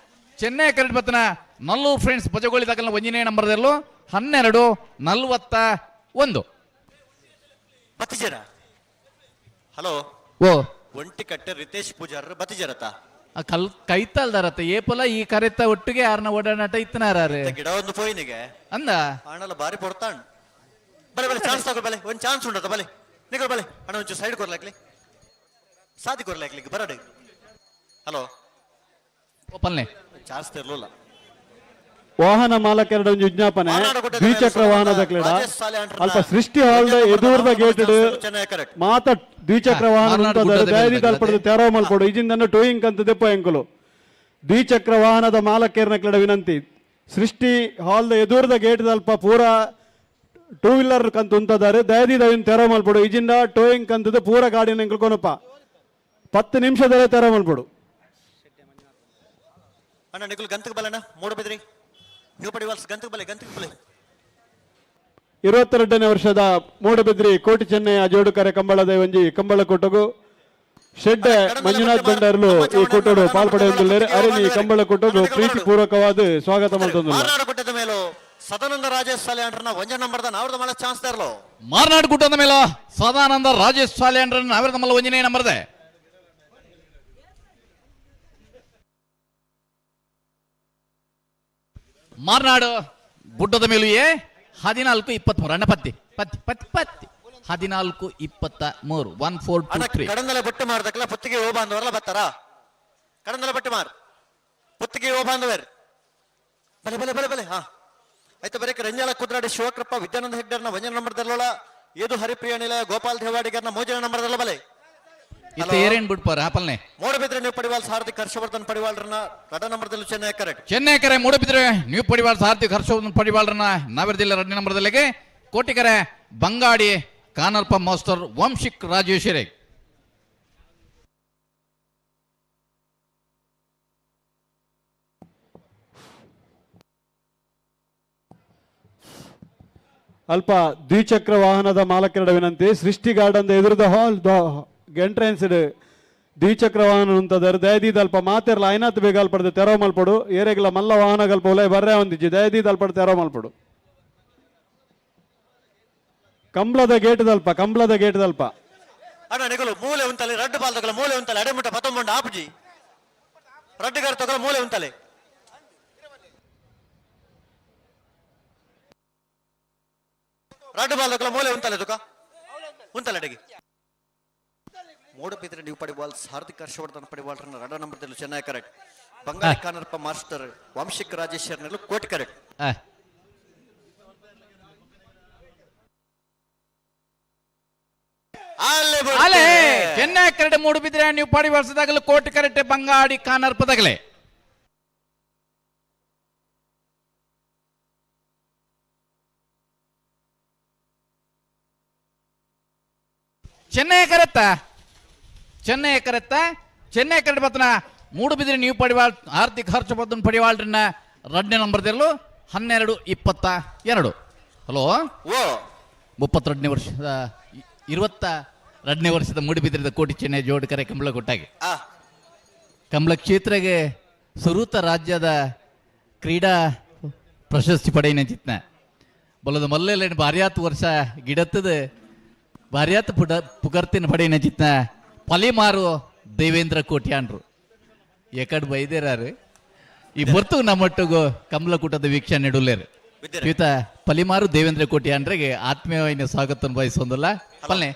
ಕರೆಕ್ಟ್ ಬತ್ತನ ನಲ್ಲೂರು ಫ್ರೆಂಡ್ಸ್ ಬಜಗೋಳಿದಾಗಲ ಒಂಜಿನೇ ನಂಬರ್ದಲ್ಲೂ 12:41 ಬತ್ತಿಜರ ಹಲೋ ಓ ಒಂಟಿ ಕಟ್ಟೆ ರಿತೇಶ್ ಪೂಜಾರ ಬತ್ತಿಜರತ ಕೈತಲ್ದಾರತ್ತ ಏಪಲ ಈ ಕರೆತ ಒಟ್ಟಿಗೆ ಯಾರನ್ನ ಓಡಾಟ ಇತ್ತನಾರೆ ಗಿಡ ಒಂದು ಪೋಯಿನಿಗೆ ಅಂದ ಅಣ್ಣಲ್ಲ ಬಾರಿ ಪೊಡ್ತಾಣ ಬಲೆ ಬಲೆ ಚಾನ್ಸ್ ತಗೋ ಬಲೆ ಒಂದು ಚಾನ್ಸ್ ಉಂಟದ ಬಲೆ ನಿಗಲ್ ಬಲೆ ಅಣ್ಣ ಒಂಚೂರು ಸೈಡ್ ಕೊರ್ಲಾಕ್ಲಿ ಸಾದಿ ಕೊರ್ಲಾಕ್ಲಿ ಬರಡು ಹಲೋ ಪಲ್ಲೆ ಚಾನ್ಸ್ ತಿರ್ಲಿಲ್ಲ ವಾಹನ ಮಾಲಕರ ಒಂದು ವಿಜ್ಞಾಪನೆ ದ್ವಿಚಕ್ರ ವಾಹನದ ಕ್ರೀಡ ಅಲ್ಪ ಸೃಷ್ಟಿ ಹಾಲ್ದ ಎದುರ್ದ ಗೇಟೆಡ್ ಮಾತ ದ್ವಿಚಕ್ರ ವಾಹನ ಧೈರ್ಯ ತಲ್ಪಡದು ತೆರವ ಮಲ್ಪಡು ಇಜಿಂದ ಟೂಯಿಂಗ್ ಅಂತ ದೆಪ್ಪ ಎಂಕುಲು ದ್ವಿಚಕ್ರ ವಾಹನದ ಮಾಲಕೇರ್ನ ಕ್ರೀಡ ವಿನಂತಿ ಸೃಷ್ಟಿ ಹಾಲ್ದ ಎದುರ್ದ ಗೇಟ್ ಅಲ್ಪ ಪೂರ ಟೂ ವೀಲರ್ ಕಂತು ಉಂತದಾರೆ ದಯದಿ ದಯನ್ ತೆರವ ಮಲ್ಪಡು ಇಜಿಂದ ಟೋಯಿಂಗ್ ಕಂತದ ಪೂರ ಗಾಡಿನ ಎಂಕಲ್ ಕೊನಪ್ಪ 10 ನಿಮಿಷದಲ್ಲೇ ತೆರ ಮಲ್ಪಡು. ಅಣ್ಣ ನಿಖಿಲ್ ಗಂತಕ್ಕೆ ಬಲಣ್ಣ ಮೂಡಬಿದ್ರಿ ನ್ಯೂ ಪಡಿವಾಲ್ಸ್ ಗಂತಕ್ಕೆ ಬಲೆ 22ನೇ ವರ್ಷದ ಮೂಡಬಿದ್ರಿ ಕೋಟಿ ಚೆನ್ನಯ್ಯ ಜೋಡುಕರೆ ಕಂಬಳದ ಒಂಜಿ ಕಂಬಳ ಕೊಟ್ಟಗು ಶೆಡ್ ಮಂಜುನಾಥ್ ಬಂಡರ್ಲು ಈ ಕೊಟ್ಟಡು ಪಾಲ್ಪಡೆಯುತ್ತಿದ್ದಾರೆ. ಅರೆನಿ ಕಂಬಳ ಕೊಟ್ಟಗು ಪ್ರೀತಿ ಪೂರ್ವಕವಾದ ಸ್ವಾಗತ ಮಾಡ್ತಂದು. ಮಾರ್ನಾಡು ಗುಡ್ಡದ ಮೇಲೂ ಸದಾನಂದ ರಾಜೇಶ್ ಸಾಲೆ ಅಂಡ್ರನ ಒಂಜ ನಂಬರ್ದ ನಾವ್ರದ ಮಲ ಚಾನ್ಸ್ ತರಲು. ಮಾರ್ನಾಡು ಗುಡ್ಡದ ಮೇಲ ಸದಾನಂದ ರಾಜೇಶ್ ಸಾಲೆ ಅಂಡ್ರನ ನಾವ್ರದ ಮಲ ಒಂಜನೇ ನಂಬರ್ದೆ. ಮಾರ್ನಾಡು ಗುಡ್ಡದ ಮೇಲುಯೇ 14-23 ಅಣ್ಣ ಪತ್ತಿ 14-23 1423 ಕಡಂದಲೆ ಬಟ್ಟು ಮಾರ್ದಕ್ಕಲ್ಲ ಪುತ್ತಿಗೆ ಓ ಬಾಂಧವರಲ್ಲ ಬತ್ತಾರ ಕಡಂದಲೆ ಬಟ್ಟು ಮಾರ್ ಪುತ್ತಿಗೆ ಓ ಬಾಂಧವರ್ ಬಲೆ ಬಲೆ ಬಲೆ ಬಲೆ ಹಾ ಆಯ್ತು ಬರೀಕ ರಂಜಾಲ ಕುದ್ರಾಡಿ ಶಿವಕೃಪ್ಪ ವಿದ್ಯಾನಂದ ಹೆಗ್ಡರ್ನ ಒಂಜನ ನಂಬರ್ದಲ್ಲೋಳ ಏದು ಹರಿಪ್ರಿಯ ನಿಲಯ ಗೋಪಾಲ್ ದೇವಾಡಿಗರ್ನ ಮೂಜನ ನಂಬರ್ದಲ್ಲ ಬಲೆ ಇತ್ತ ಏರೇನ್ ಬಿಡ್ಪಾರ ಆಪಲ್ನೆ ಮೂಡಬಿದ್ರೆ ನೀವು ಪಡಿವಾಲ್ ಹಾರ್ದಿಕ್ ಹರ್ಷವರ್ಧನ್ ಪಡಿವಾಲ್ರನ್ನ ರಡ ನಂಬರ್ದಲ್ಲಿ ಚೆನ್ನೈ ಕರೆಕ್ಟ್ ಚೆನ್ನೈಕರೆ ಮೂಡಬಿದ್ರೆ ನೀವು ಪಡಿವಾಲ್ ಹಾರ್ದಿಕ್ ಹರ್ಷವರ್ಧನ್ ಪಡಿವಾಲ್ರನ್ನ ನಾವಿರ್ದಿಲ್ಲ 2ನೇ ನಂಬರ್ದಲ್ಲಿಗೆ ಕೋಟಿಕರೆ ಬಂಗಾಡಿ ಕಾನರ್ಪ ಮಾಸ್ಟರ್ ವಂಶಿಕ್ ರಾಜೇಶ್ವರಿ. ಅಲ್ಪ ದ್ವಿಚಕ್ರ ವಾಹನದ ಮಾಲಕರ ವಿನಂತಿ. ಸೃಷ್ಟಿ ಗಾರ್ಡನ್ ಎದುರದ ಹಾಲ್ ಎಂಟ್ರೆನ್ಸ್ ದ್ವಿಚಕ್ರ ವಾಹನ ಉಂಟದರ್ ದಯದೀದ ಅಲ್ಪ ಮಾತೆರ್ಲ ಐನಾತ್ ಬೇಗ ಅಲ್ಪಡ್ದು ತೆರವು ಮಲ್ಪಡು ಏರೆಗ್ಲ ಮಲ್ಲ ವಾಹನಗಲ್ಪ ಒಲೆ ಬರ್ರೆ ಒಂದಿಜ್ಜಿ ದಯದೀದ ಅಲ್ಪಡು ತೆರವು ಮಲ್ಪಡು. ಕಂಬ್ಳದ ಗೇಟ್ದಲ್ಪ ಅಣ್ಣ ನಿಗಲು ಮೂಲೆ ಉಂಟಲೆ ರಡ್ಡು ಬಾಲ್ ತಗಲ ಮೂಲೆ ಉಂಟಲೆ ಅಡೆಮುಟ್ಟ 19 ಆಪುಜಿ ರಡ್ಡುಗಾರ ತಗಲ ಮೂಲೆ ಉಂಟಲೆ ರಡ್ಡು ಬಾಲ್ ತಗಲ ಮೂಲೆ ಉಂಟಲೆ ತುಕ ಉಂಟಲೆ ಅಡೆಗೆ ಮೂಡಬಿದ್ರೆ ನೀವು ಪಡಿವಾಲ್ ಹಾರ್ದಿಕ್ ಹರ್ಷವರ್ಧನ್ ಪಡಿವಾಲ್ರನ್ನ ರಡ ನಂಬರ್ದಲ್ಲಿ ಚೆನ್ನೈ ಕರೆಕ್ಟ್ ಬಂಗಾಳಿ ಕಾನರ್ಪ ಮಾಸ್ಟರ್ ವಂಶಿಕ್ ರಾಜೇಶ್ವರ್ನಲ್ಲೂ ಕೋಟಿ ಕರೆಕ್ಟ್. ಅಲೆ ಚೆನ್ನೈ ಕರೆಕ್ಟ್ ಮೂಡಬಿದ್ರೆ ನೀವು ಪಡಿವಾಲ್ಸದಾಗಲೂ ಕೋಟಿ ಕರೆಕ್ಟ್ ಬಂಗಾಡಿ ಕಾನರ್ಪದಾಗಲೇ ಚೆನ್ನೈ ಕರೆಕ್ಟ್ ಬತ್ತನ ಮೂಡಬಿದ್ರೆ ನೀವು ಪಡಿವಾಳ್ ಆರ್ಥಿಕ ಹರ್ಷವರ್ಧನ್ ಪಡಿವಾಳ್ರನ್ನ 2ನೇ ನಂಬರ್ದಲ್ಲೂ 12-22. ಹಲೋ 32ನೇ ವರ್ಷದ 22ನೇ ವರ್ಷದ ಮೂಡಬಿದ್ರದ ಕೋಟಿ ಚೆನ್ನೈ ಜೋಡುಕರೆ ಕಂಬಳ ಕೊಟ್ಟಾಗೆ ಕಂಬಳ ಕ್ಷೇತ್ರಗೆ ಸುರೂತ ರಾಜ್ಯದ ಕ್ರೀಡಾ ಪ್ರಶಸ್ತಿ ಪಡೆಯಿನ ಚಿತ್ನ ಬಲದ ಮಲ್ಲೆಲ್ಲ ಭಾರ್ಯಾತ್ ವರ್ಷ ಗಿಡತ್ತದ ಭಾರ್ಯಾತ್ ಪುಗರ್ತಿನ ಪಡೆಯಿನ ಚಿತ್ನ ಪಲಿಮಾರು ದೇವೇಂದ್ರ ಕೋಟ್ಯಾನ್ರು ಎಕಡ್ ಬೈದೇರಾರು ಈ ಬರ್ತು ನಮ್ಮೊಟ್ಟಿಗೂ ಕಮಲಕೂಟದ ವೀಕ್ಷಣೆ ನೆಡುಲೇರು ಈತ ಪಲಿಮಾರು ದೇವೇಂದ್ರ ಕೋಟ್ಯಾನ್ರಿಗೆ ಆತ್ಮೀಯವಾದ ಸ್ವಾಗತ ಬಯಸೊಂದಲ್ಲ ಪಲ್ನೆ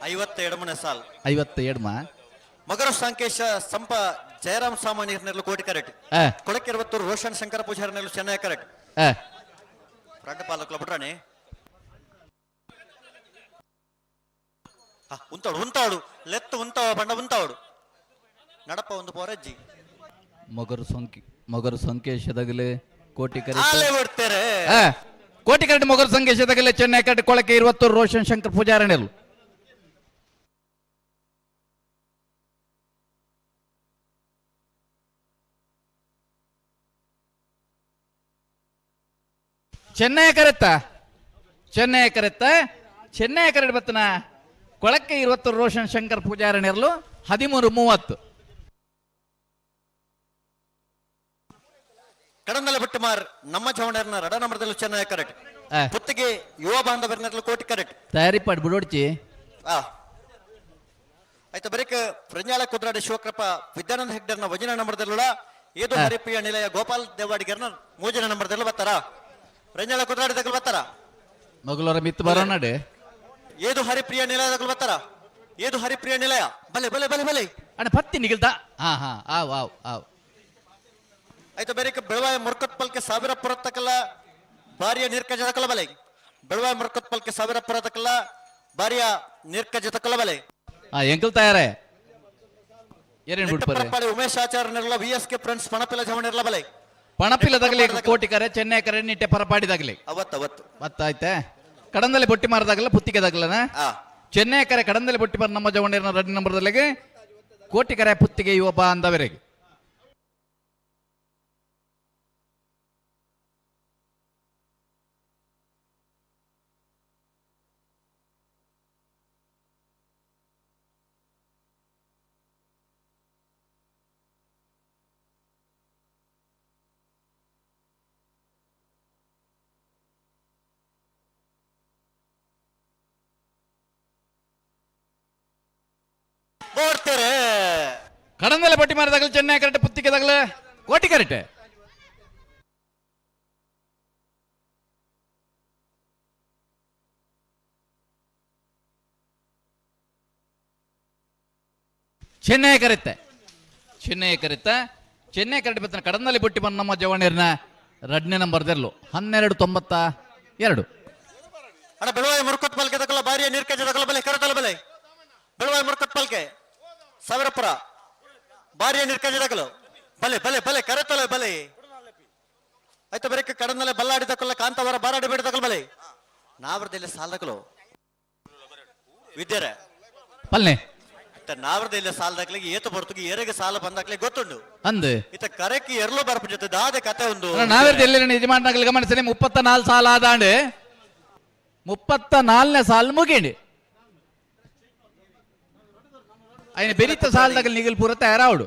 52ನೇ ಸಾಲ್ 52 ಮಗರ ಸಂಕೇಶ ಸಂಪ ಜಯರಾಮ್ ಸಾಮಾನ್ಯರ್ನೆಲ್ಲ ಕೋಟಿ ಕರೆಕ್ಟ್ ಕೊಳಕ್ಕೆ 20 ರೋಷನ್ ಶಂಕರ ಪೂಜಾರನೆಲ್ಲ ಚೆನ್ನೈ ಕರೆಕ್ಟ್ ರಡ್ಡ ಪಾಲಕಲ ಬಿಟ್ರಾನೆ ಉಂತಾಡು ಲೆತ್ತು ಉಂತಾವ ಬಂಡ ಉಂತಾವಡು ನಡಪ ಒಂದು ಪೋರಜ್ಜಿ ಮೊಗರು ಸಂಕೇಶದಾಗಲೇ ಕೋಟಿ ಬಿಡ್ತಾರೆ ಕೋಟಿ ಕರೆಕ್ಟ್ ಮೊಗರು ಸಂಕೇಶದಾಗಲೇ ಚೆನ್ನೈ ಕರೆಕ್ಟ್ ಕೊಳಕ್ಕೆ 20 ರೋಷನ್ ಶಂಕರ್ ಪೂಜಾರನೆಲ್ಲ ಚೆನ್ನೈ ಕರೆಕ್ಟ್ ಬತ್ತನ ಕೊಳಕ್ಕೆ 20 ರೋಷನ್ ಶಂಕರ್ ಪೂಜಾರನೆರಲು 13:30 ಕಡಂದಲ ಬಿಟ್ಟಮಾರ್ ನಮ್ಮ ಚೌಂಡರ್ನ ರಡ ನಂಬರ್ದಲ್ಲಿ ಚೆನ್ನೈ ಕರೆಕ್ಟ್ ಪುತ್ತಿಗೆ ಯುವ ಬಾಂಧವರ್ನೆರಲು ಕೋಟಿ ಕರೆಕ್ಟ್ ತಯಾರಿ ಪಾಡ್ ಬಿಡೋಡ್ಚಿ ಆಯ್ತು ಬರೀಕ ಪ್ರಜ್ಞಾಳ ಕುದ್ರಾಡಿ ಶಿವಕೃಪ ವಿದ್ಯಾನಂದ ಹೆಗ್ಡರ್ನ ವಜನ ನಂಬರ್ದಲ್ಲ ಏದು ಹರಿಪ್ರಿಯ ನಿಲಯ ಗೋಪಾಲ್ ದೇವಾಡಿಗರ್ನ 3ನೇ ನಂಬರ್ದಲ್ಲಿ ಬರ್ತಾರ ಪ್ರಜ್ಞಾಳ ಕುದ್ರಾಡಿ ತಗಲ್ ಬರ್ತಾರ ಮಗಳವರ ಮಿತ್ತು ಬರೋಣಡೆ ಏದು ಹರಿಪ್ರಿಯ ನಿಲಯದಾಗ ಬರ್ತಾರ ಏದು ಹರಿಪ್ರಿಯ ನಿಲಯ ಬಲೆ ಬಲೆ ಬಲೆ ಬಲೆ ಅಣ್ಣ ಪತ್ತಿ ನಿಗಲ್ತಾ ಆವ್ ಆಯ್ತು ಬೇರೆ ಬೆಳವಾಯ ಮುರ್ಕತ್ ಪಲ್ಕೆ ಸಾವಿರ ಪುರತ್ತಕಲ್ಲ ಬಾರಿಯ ನಿರ್ಕಜತಕಲ್ಲ ಬಲೆ ಬೆಳವಾಯ ಮುರ್ಕತ್ ಪಲ್ಕೆ ಸಾವಿರ ಪುರತ್ತಕಲ್ಲ ಬಾರಿಯ ನಿರ್ಕಜತಕಲ್ಲ ಬಲೆ ಎಂಕಲ್ ತಯಾರೇ ಏನೇನ್ ಬಿಡ್ತಾರೆ ಉಮೇಶ್ ಆಚಾರ್ಯನೆಲ್ಲ ವಿಎಸ್ಕೆ ಫ್ರೆಂಡ್ಸ್ ಪಣಪಿಲ ಜವಣಿರಲ್ಲ ಬಲೆ ಪಣಪಿಲದಾಗಲಿ ಕೋಟಿಕರೆ ಚೆನ್ನೈ ಕರೆ ನಿಟ್ಟೆ ಪರಪಾಡಿದಾಗಲಿ ಅವತ್ತಾಯ್ತೆ ಕಡಂದಲ್ಲಿ ಬೊಟ್ಟಿ ಮಾರದಾಗಲ್ಲ ಪುತ್ತಿಗೆದಾಗಲನ ಚೆನ್ನೈ ಕರೆ ಕಡಂದಲ್ಲಿ ಬೊಟ್ಟಿ ಮಾರ ನಮ್ಮ ಜವಣಿರನ 2ನೇ ನಂಬರ್ದಲ್ಲಿಗೆ ಕೋಟಿಕೆರೆ ಪುತ್ತಿಗೆ ಯುವ ಬಾಂಧವರಿಗೆ. ಕಡಂದಲೆ ಪಟ್ಟಿ ಮಾರದಾಗಲು ಚೆನ್ನೈ ಕರೆಕ್ಟ್ ಪುತ್ತಿಗೆ ತಗಲ ಕೋಟಿ ಕರೆಕ್ಟ್. ಚೆನ್ನೈ ಕರೆಕ್ಟ್ ಬರ್ತನ ಕಡಂದಲೆ ಪಟ್ಟಿ ಬಂದು ನಮ್ಮ ಜವಾನಿಯರ್ನ 2ನೇ ನಂಬರ್ ದೆರ್ಲು 1292. ಅಣ್ಣ ಬೆಳವಾಯಿ ಮುರುಕತ್ ಪಾಲ್ಕೆ ತಗೊಳ್ಳ ಬಾರಿಯ ನೀರ್ಕಜ ತಗೊಳ್ಳ ಬಲೆ ಕರತಲ ಬಲೆ ಬೆಳವಾಯಿ ಮುರುಕತ್ ಪಾಲ್ಕೆ ಸಾವಿರಪುರ ಬಾರಿಯ ನೀರ್ಕಜ ತಗೊಳ್ಳು ಬಲೆ ಬಲೆ ಬಲೆ ಕರತಲ ಬಲೆ ಆಯ್ತು ಬರೀಕ ಕಡಂದಲೆ ಬಲ್ಲಾಡಿ ತಗೊಳ್ಳ ಕಾಂತವರ ಬಾರಾಡಿ ಬೇಡ ತಗೊಳ್ಳ ಬಲೆ ನಾವ್ರದಲ್ಲಿ ಸಾಲ ತಗೊಳ್ಳು ವಿದ್ಯಾರೆ ಪಲ್ಲೆ ನಾವ್ರದಲ್ಲಿ ಸಾಲ ತಗೊಳ್ಳಿಗೆ ಏತು ಬರ್ತುಗೆ ಏರೆಗೆ ಸಾಲ ಬಂದಾಕ್ಲೆ ಗೊತ್ತುಂಡು ಅಂದು ಇತ್ತ ಕರೆಕ್ಕೆ ಎರಲು ಬರಪ ಜೊತೆ ದಾದೆ ಕತೆ ಒಂದು ನಾವ್ರದಲ್ಲಿ ಯಜಮಾನ ಗಮನಿಸಲಿ 34 ಸಾಲ ಆದಾಂಡು 34ನೇ ಸಾಲ್ ಮುಗೇಂಡಿ ఆయన బెరిత సాల్ దగ్గర నిగిల్ పూర తయారావుడు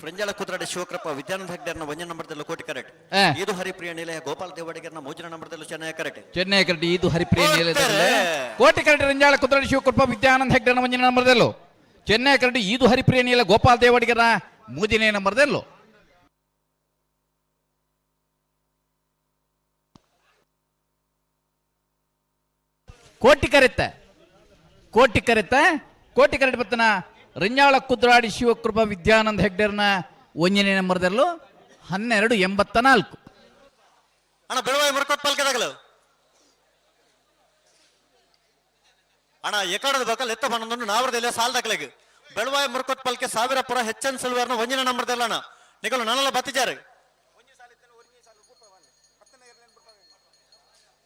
ಫ್ರೆಂಜಾಳ ಕುದ್ರಾಡಿ ಶಿವಕೃಪ ವಿದ್ಯಾನಂದ ಹೆಗ್ಡರ್ನ 1ನೇ ನಂಬರ್ದಲ್ಲೂ ಕೋಟಿ ಕರೆಕ್ಟ್ ಇದು ಹರಿಪ್ರಿಯ ನಿಲಯ ಗೋಪಾಲ ದೇವಡಿಗರ್ನ 3ನೇ ನಂಬರ್ದಲ್ಲೂ ಚೆನ್ನೈ ಕರೆಕ್ಟ್ ಇದು ಹರಿಪ್ರಿಯ ನಿಲಯದಲ್ಲಿ ಕೋಟಿ ಕರೆಕ್ಟ್ ರಂಜಾಳ ಕುದ್ರಾಡಿ ಶಿವಕೃಪ ವಿದ್ಯಾನಂದ ಹೆಗ್ಡರ್ನ 1ನೇ ನಂಬರ್ದಲ್ಲೂ ಚೆನ್ನೈ ಕರೆಕ್ಟ್ ಇದು ಹರಿಪ್ರಿಯ ನಿಲಯ ಗೋಪಾಲ ದೇವಡಿಗರ್ನ 3ನೇ ನಂಬರ್ದಲ್ಲೂ ಕೋಟಿ ಕರೆಕ್ಟ್ ಬರ್ತನ ರಂಜಾಳ ಕುದ್ರಾಡಿ ಶಿವಕೃಪ ವಿದ್ಯಾನಂದ ಹೆಗ್ಡರ್ನ 1ನೇ ನಂಬರ್ದಲ್ಲೂ 1284. ಅಣ್ಣ ಬೆಳವಾಯಿ ಮುರುಕತ್ ಪಾಲ್ಕೆ ತಗಲು ಅಣ್ಣ ಎಕಡದ ಬಕಲ್ ಎತ್ತ ಬಂದೊಂದು ನಾವರದಲ್ಲಿ ಸಾಲ ತಗಲಿಗೆ ಬೆಳವಾಯಿ ಮುರುಕತ್ ಪಾಲ್ಕೆ ಸಾವಿರಪುರ HN ಸಿಲ್ವರ್ನ 1ನೇ ನಂಬರ್ದಲ್ಲ ಅಣ್ಣ ನಿಗಲು ನನ್ನಲ್ಲ ಬತ್ತಿದ್ದಾರೆ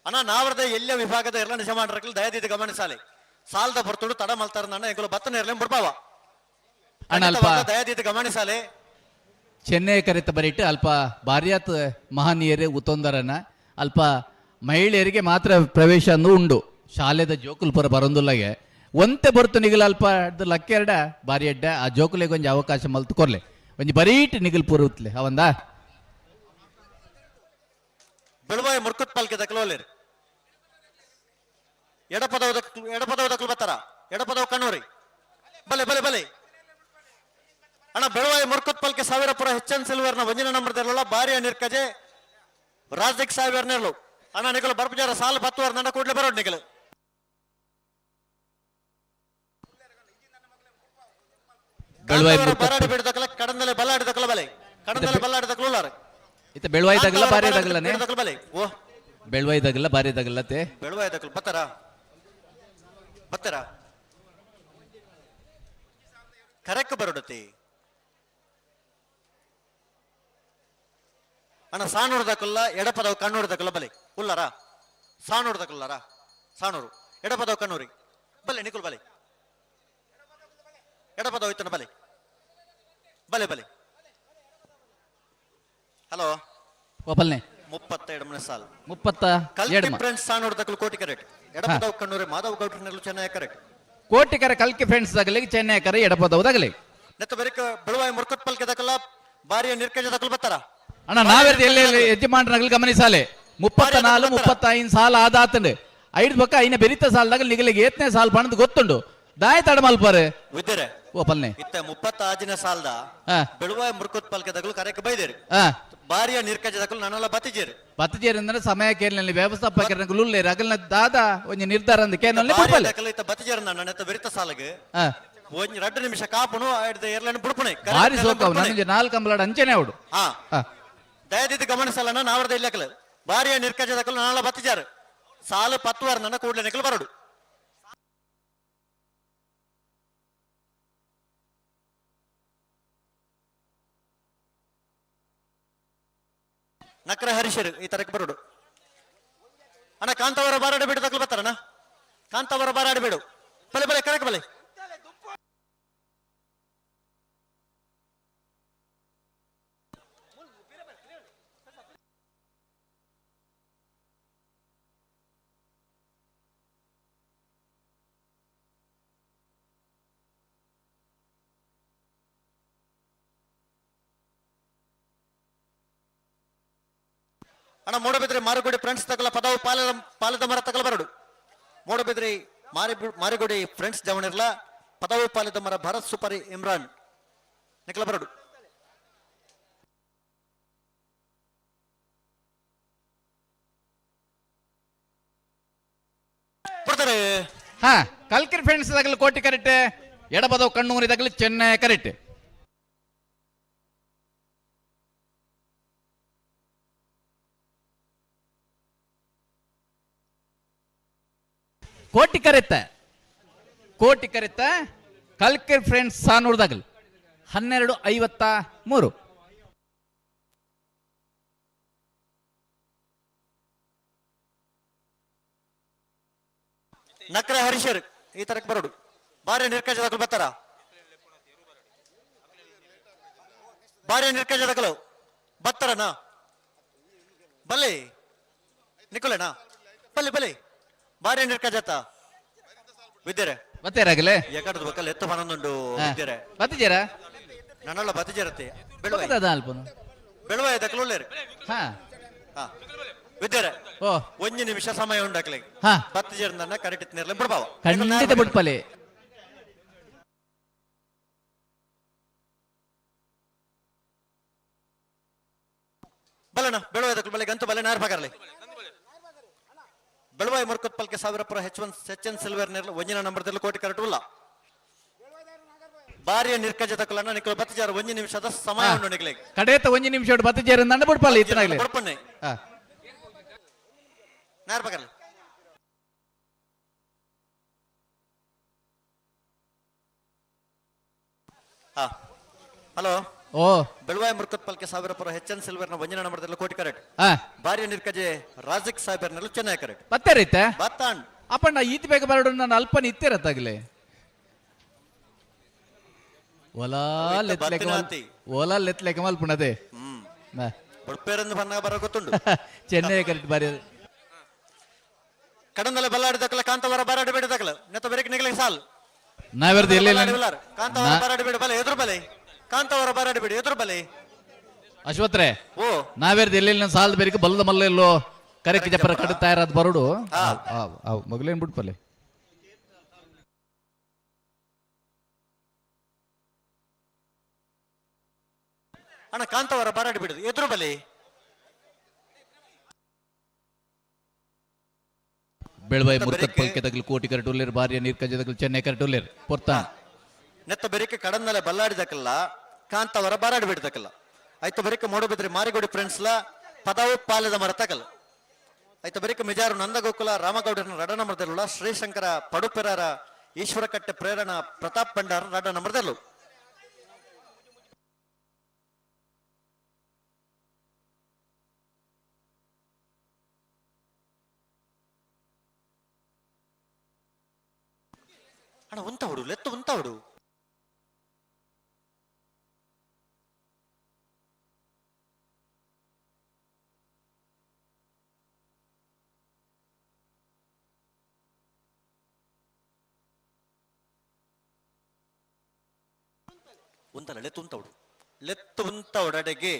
ಅಣ್ಣ ನಾವರದ ಎಲ್ಲ ವಿಭಾಗದ ಎಲ್ಲ ನಿಜಮಾನರಕಲ್ ದಯದಿದ್ದು ಗಮನಿಸಾಲೆ ಸಾಲದ ಬರ್ತುಡು ತಡ ಮಲ್ತಾರ ಎಗಳು ಬತ್ತನ ಇರಲಿ ಬಿಡ್ಪಾವ ದಯದಿದ್ದು ಗಮನಿಸಾಲೆ ಚೆನ್ನೈ ಕರೆತ ಬರೀಟ್ ಅಲ್ಪ ಭಾರ್ಯಾತ್ ಮಹನೀಯರೇ ಉತ್ತೊಂದರನ ಅಲ್ಪ ಮಹಿಳೆಯರಿಗೆ ಮಾತ್ರ ಪ್ರವೇಶ ಅಂದು ಉಂಡು ಶಾಲೆದ ಜೋಕುಲ್ ಪರ ಬರೊಂದುಲ್ಲಗೆ ಒಂತೆ ಬರ್ತು ನಿಗಲ್ ಅಲ್ಪ ಲಕ್ಕೆರಡ ಬಾರಿ ಅಡ್ಡ ಆ ಜೋಕುಲೆಗೆ ಒಂಜಿ ಅವಕಾಶ ಮಲ್ತು ಕೊರ್ಲೆ ಒಂಜಿ ಬರೀಟ್ ನಿಗಲ್ ಪೂರುತ್ಲೆ ಅವಂದ ಬೆಳವಾಯಿ ಮುರುಕತ್ ಪಾಲ್ಕೆ ತಕಲೋಲೇರಿ ಎಡಪದವ ದಕ್ಕಲು ಬತ್ತಾರ ಎಡಪದವ ಕಣ್ಣೂರಿ ಬಲೆ ಬಲೆ ಬಲೆ ಅಣ್ಣ ಬೆಳವಾಯಿ ಮುರುಕತ್ ಪಾಲ್ಕೆ ಸಾವಿರಪುರ HN ಸಿಲ್ವರ್ನ 1ನೇ ನಂಬರ್ದಲ್ಲ ಬಾರಿಯ ನಿರ್ಕಜೆ ರಾಜಕ್ ಸಾವಿರನೇಳು ಅಣ್ಣ ನಿಗಲು ಬರ್ಪಜಾರ ಸಾಲ 10 ನನ್ನ ಕೂಡಲೇ ಬರೋಡ್ ನಿಗಲು ಬರಾಡಿ ಬಿಡದಕ್ಕಲ ಕಡಂದಲೆ ಬಲ್ಲಾಡಿ ದಕ್ಕಲ ಬಲೆ ಕಡಂದಲೆ ಬಲ್ಲಾಡಿ ದಕ್ಕಲುಲಾರ ಇತ ಬೆಳವಾಯಿ ದಗಲ ಬಾರಿ ದಗಲನೆ ಬಲೆ ಓ ಬೆಳವಾಯಿ ದಗಲ ಬಾರಿ ದಗಲತೆ ಬೆಳವಾಯಿ ದಕ್ಕಲು ಬತ್ತಾರ ಕರೆಕ್ಟ್ ಬರೋಡತಿ ಅಣ್ಣ ಸಾಣೂರ್ದಕ್ಕಲ್ಲ ಎಡಪದವು ಕಣ್ಣೂರ್ದಕ್ಕಲ್ಲ ಬಲೆ ಉಲ್ಲಾರ ಸಾಣೂರ್ದಕ್ಕಲ್ಲಾರ ಸಾಣೂರು ಎಡಪದವು ಕಣ್ಣೂರಿ ಬಲೆ ನಿಕುಲ್ ಬಲೆ ಎಡಪದವು ಇತ್ತನ ಬಲೆ ಬಲೆ ಬಲೆ ಹಲೋ ಒಪ್ಪಲ್ನೆ 32ನೇ ಸಾಲ್ 32 ಫ್ರೆಂಡ್ಸ್ ಸಾಣೂರ್ದಕ್ಕಲು ಕೋಟಿ ಕರೆಕ್ಟ್ ಎಡಪದವು ಕಣ್ಣೂರಿ ಮಾಧವ್ ಗೌಡ್ರನೆಲ್ಲ ಚೆನ್ನೈ ಕರೆಕ್ಟ್ ಕೋಟಿಕರ ಕಲ್ಕಿ ಫ್ರೆಂಡ್ಸ್ ತಗಲಿಗೆ ಚೆನ್ನೈ ಕರೆ ಎಡಪದವು ತಗಲಿ ನೆತ್ತ ಬರೀಕ ಬೆಳವಾಯಿ ಮುರುಕತ್ ಪಾಲ್ಕೆ ತಕಲ್ಲ ಬಾರಿಯ ನಿರ್ಕಜ ತಕಲ್ ಬತ್ತಾರ ಅಣ್ಣ ನಾವೆರ್ದು ಎಲ್ಲೆಲ್ಲಿ ಯಜಮಾನರಗಳು ಗಮನಿಸಾಲೆ 34 35 ಸಾಲ ಆದಾತಂಡು 5 ಪಕ್ಕ ಐನ ಬೆರಿತ ಸಾಲದಾಗ ನಿಗಲಿಗೆ 8ನೇ ಸಾಲ ಪಣದು ಗೊತ್ತುಂಡು ದಾಯ ತಡ ಮಲ್ಪಾರೆ ವಿದ್ಯರೆ ಓ ಪಲ್ನೆ ಇತ್ತ 36ನೇ ಸಾಲದ ಬೆಳವಾಯಿ ಮುರುಕತ್ ಪಾಲ್ಕೆ ತಗಲು ಕರೆಕ್ ಬೈದೇರಿ ಬಾರಿಯ ನಿರ್ಕಜ ತಕಲ್ ನನ್ನಲ್ಲ ಬತ್ತಿಜೇರಿ ಅಂದ್ರೆ ಸಮಯ ಕೇಳಲಿ ವ್ಯವಸ್ಥಾಪಕರು ಉಲ್ಲೇರಿ ಅಗಲ್ನ ದಾದ ಒಂದು ನಿರ್ಧಾರ ಅಂದ ಕೇಳಲಿ ಬಿಡ್ಪಲೆ ಇತ್ತ ಬತ್ತಿಜೇರಿ ನನ್ನ ಬೆರಿತ ಸಾಲಗೆ ಒಂದ್ 2 ನಿಮಿಷ ಕಾಪುನು ಏರ್ಲೈನ್ ಬಿಡ್ಪುಣೆ ಭಾರಿ ಸೋಕವ್ ನನಗೆ 4 ಕಂಬಲಾಡ ಅಂಚನೆ ಅವಡು ದಯದಿದ್ದು ಗಮನಿಸಲ್ಲ ನಾವರದ ಇಲ್ಲಕಲ ಬಾರಿಯ ನಿರ್ಕಜ ತಕಲ್ ನನ್ನಲ್ಲ ಬತ್ತಿಜಾರು ಸಾಲ 10 ನನ್ನ ಕೂಡಲೇ ನಿಕಲ್ ಬರಡು ನಕ್ರ ಹರಿಶರು ಈ ತರಕ್ಕೆ ಬರೋಡು ಅಣ್ಣ ಕಾಂತವರ ಬಾರಾಡಿ ಬಿಡು ತಕಲ್ ಬರ್ತಾರಣ್ಣ ಕಾಂತವರ ಬಾರಾಡಿ ಬಿಡು ಬಲೆ ಬಲೆ ಕರೆಕ್ ಬಲೆ ಅಣ್ಣ ಮೂಡಬಿದ್ರಿ ಮಾರುಗುಡಿ ಫ್ರೆಂಡ್ಸ್ ತಗಲ ಪದವು ಪಾಲದ ಮರ ತಗಲ ಬರಡು ಮೂಡಬಿದ್ರಿ ಮಾರಿಗುಡಿ ಫ್ರೆಂಡ್ಸ್ ಜವಣಿರ್ಲ ಪದವು ಪಾಲದ ಮರ ಭರತ್ ಸುಪರಿ ಇಮ್ರಾನ್ ನಿಕಲ ಬರಡು ಬರ್ತಾರೆ. ಹಾ ಕಲ್ಕಿರ್ ಫ್ರೆಂಡ್ಸ್ ತಗಲು ಕೋಟಿ ಕರೆಕ್ಟ್, ಎಡಬದವು ಕಣ್ಣೂರಿ ತಗಲು ಚೆನ್ನೈ ಕರೆಕ್ಟ್. ಕೋಟಿ ಕರೆತ್ತ ಕಲ್ಕಿರ್ ಫ್ರೆಂಡ್ಸ್ ಸಾನೂರ್ದಾಗಲ್ 12:53. ನಕ್ರೆ ಹರೀಶರ್ ಈ ತರಕ್ಕೆ ಬರೋಡು ಬಾರಿ ನಿರ್ಕಜದಕಲು ಬರ್ತಾರ ಬಾರಿ ನಿರ್ಕಜದಕಲು ಬತ್ತಾರನ ಬಲ್ಲಿ ನಿಕೋಲೇನಾ ಬಲ್ಲಿ ಬಾರಿ ನಿರ್ಕಜತ ವಿದ್ಯರೆ ಬತ್ತೇರಾಗಲೇ ಯಾಕಡದ ಬಕ್ಕಲ್ ಎತ್ತು ಬನೊಂದುಂಡು ವಿದ್ಯರೆ ಬತ್ತಿಜೇರ ನನ್ನಲ್ಲ ಬತ್ತಿಜೇರತ್ತೆ ಬೆಳುವ ದಕಲುಳ್ಳೇರಿ ಹಾ ವಿದ್ಯರೆ ಓ 1 ನಿಮಿಷ ಸಮಯ ಉಂಡಾಕ್ಲೆ ಬತ್ತಿಜೇರನ್ನ ಕರೆಕ್ಟ್ ಇತ್ನೇರ್ಲೆ ಬಿಡ್ಬಾವ ಖಂಡಿತ ಬಿಡ್ಪಲೆ ಬಲನ ಬೆಳುವ ದಕಲು ಬಲೆ ಗಂತು ಬಲೆ ನಾರ್ ಬಗರ್ಲೆ ಬೆಳವಾಯಿ ಮುರ್ಕತ್ ಪಲ್ಕೆ 1000 ಪುರ H1 ಸಿಲ್ವರ್ ನಿರ್ಲ 1 ನಂಬರ್ದಲ್ಲಿ ಕೋಟಿ ಕರೆಕ್ಟ್ ಇಲ್ಲ ಬಾರಿಯ ನಿರ್ಕಜದ ಕುಲನ ನಿಕಲು ಬತ್ತಿಜಾರ 1 ನಿಮಿಷದ ಸಮಯ ಉಂಡು ನಿಕಲೆ ಕಡೆತ 1 ನಿಮಿಷ ಬತ್ತಿಜಾರ ನಂಡ ಬಿಡ್ಪಲ್ಲ ಇತ್ತನಾಗಲೇ ಬಡ್ಪನ್ನೆ ನಾರ್ ಬಗರ್ಲೆ ಹಲೋ ಓ ಬೆಳವಾಯಿ ಮುರ್ಕತ್ ಪಲ್ಕೆ 1000 ಪುರ H1 ಸಿಲ್ವರ್ ನ 1 ನಂಬರ್ದಲ್ಲಿ ಕೋಟಿ ಕರೆಕ್ಟ್ ಬಾರಿಯ ನಿರ್ಕಜೆ ರಾಜಿಕ್ ಸಾಹೇಬರ್ ನಲ್ಲ ಚೆನ್ನೈ ಕರೆಕ್ಟ್ ಬತ್ತೇರೈತೆ ಬತ್ತಾನ್ ಅಪ್ಪಣ್ಣ ಈತ್ ಬೇಗ ಬರಡು ನಾನು ಅಲ್ಪನ ಇತ್ತೇರತ್ತಾಗಲೇ ಓಲಾ ಲೆತ್ಲೆಕ ಮಲ್ಪುಣದೆ ಬಡ್ಪೇರಂದು ಬನ್ನ ಬರ ಗೊತ್ತುಂಡು ಚೆನ್ನೈ ಕರೆಕ್ಟ್ ಬಾರಿ ಕಡಂದಲೆ ಬಲ್ಲಾಡಿದಕಲ ಕಾಂತವರ ಬರಾಡಿ ಬೇಡದಕಲ ನೆತ್ತ ಬೆರಕೆ ನಿಗಲೆ ಸಾಲ್ ನಾವೆರ್ದು ಎಲ್ಲೆಲ್ಲ ಕಾಂತವರ ಬರಾಡಿ ಬೇಡ ಬಲೆ ಎದುರು ಬಲೆ ಕಾಂತವರ ಬರಾಡಿ ಬೇಡ ಎದುರು ಬಲೆ ಅಶ್ವತ್ರೆ ಓ ನಾವೆರ್ದು ಎಲ್ಲೆಲ್ಲ ಸಾಲದ ಬೇರಿಕೆ ಬಲ್ಲದ ಮಲ್ಲೆಲ್ಲೋ ಕರೆಕ್ಟ್ ಜಪ್ಪರ ಕಡುತ್ತಾ ಇರೋದು ಬರೋಡು ಮಗಲೇನ್ ಬಿಡ್ಪಲ್ಲೆ ಅಣ್ಣ ಕಾಂತವರ ಬರಾಡಿ ಬಿಡುದು ಎದುರು ಬಲೆ ಬೆಳವಾಯಿ ಮುರ್ಕತ್ ಪಲ್ಕೆ ತಗಲು ಕೋಟಿ ಕರೆಕ್ಟ್ ಉಲ್ಲೇರ್ ಬಾರಿಯ ನೀರ್ಕಜ ತಗಲು ಚೆನ್ನೈ ಕರೆಕ್ಟ್ ಉಲ್ಲೇರ್ ಪೊರ್ತಾ ನೆತ್ತ ಬೆರಿಕೆ ಕಡಂದಲೆ ಬಲ್ಲಾಡಿದಕಲ್ಲ ಕಾಂತವರ ಬರಾಡಿ ಬಿಡದಕಲ್ಲ ಆಯ್ತು ಬೆರಿಕೆ ಮೂಡಬಿದ್ರಿ ಮಾರಿಗೋಡಿ ಫ್ರೆಂಡ್ಸ್ಲ ಪದವು ಪಾಲದ ಮರ ತಗಲ್ ಆಯ್ತು ಬೆರಿಕೆ ಮಿಜಾರು ನಂದಗೋಕುಲ ರಾಮಗೌಡನ ರಡ ನಂಬರ್ದಲ್ಲ ಶ್ರೀಶಂಕರ ಪಡುಪೆರಾರ ಈಶ್ವರಕಟ್ಟೆ ಪ್ರೇರಣ ಪ್ರತಾಪ್ ಭಂಡಾರ ರಡ ನಂಬರ್ದಲ್ಲು ಅಣ್ಣ ಉಂತವಡು ಲೆತ್ತು ಉಂತವಡು ಉಂತಲ್ಲ ಲೆತ್ತು ಉಂತವಡೆಗೆ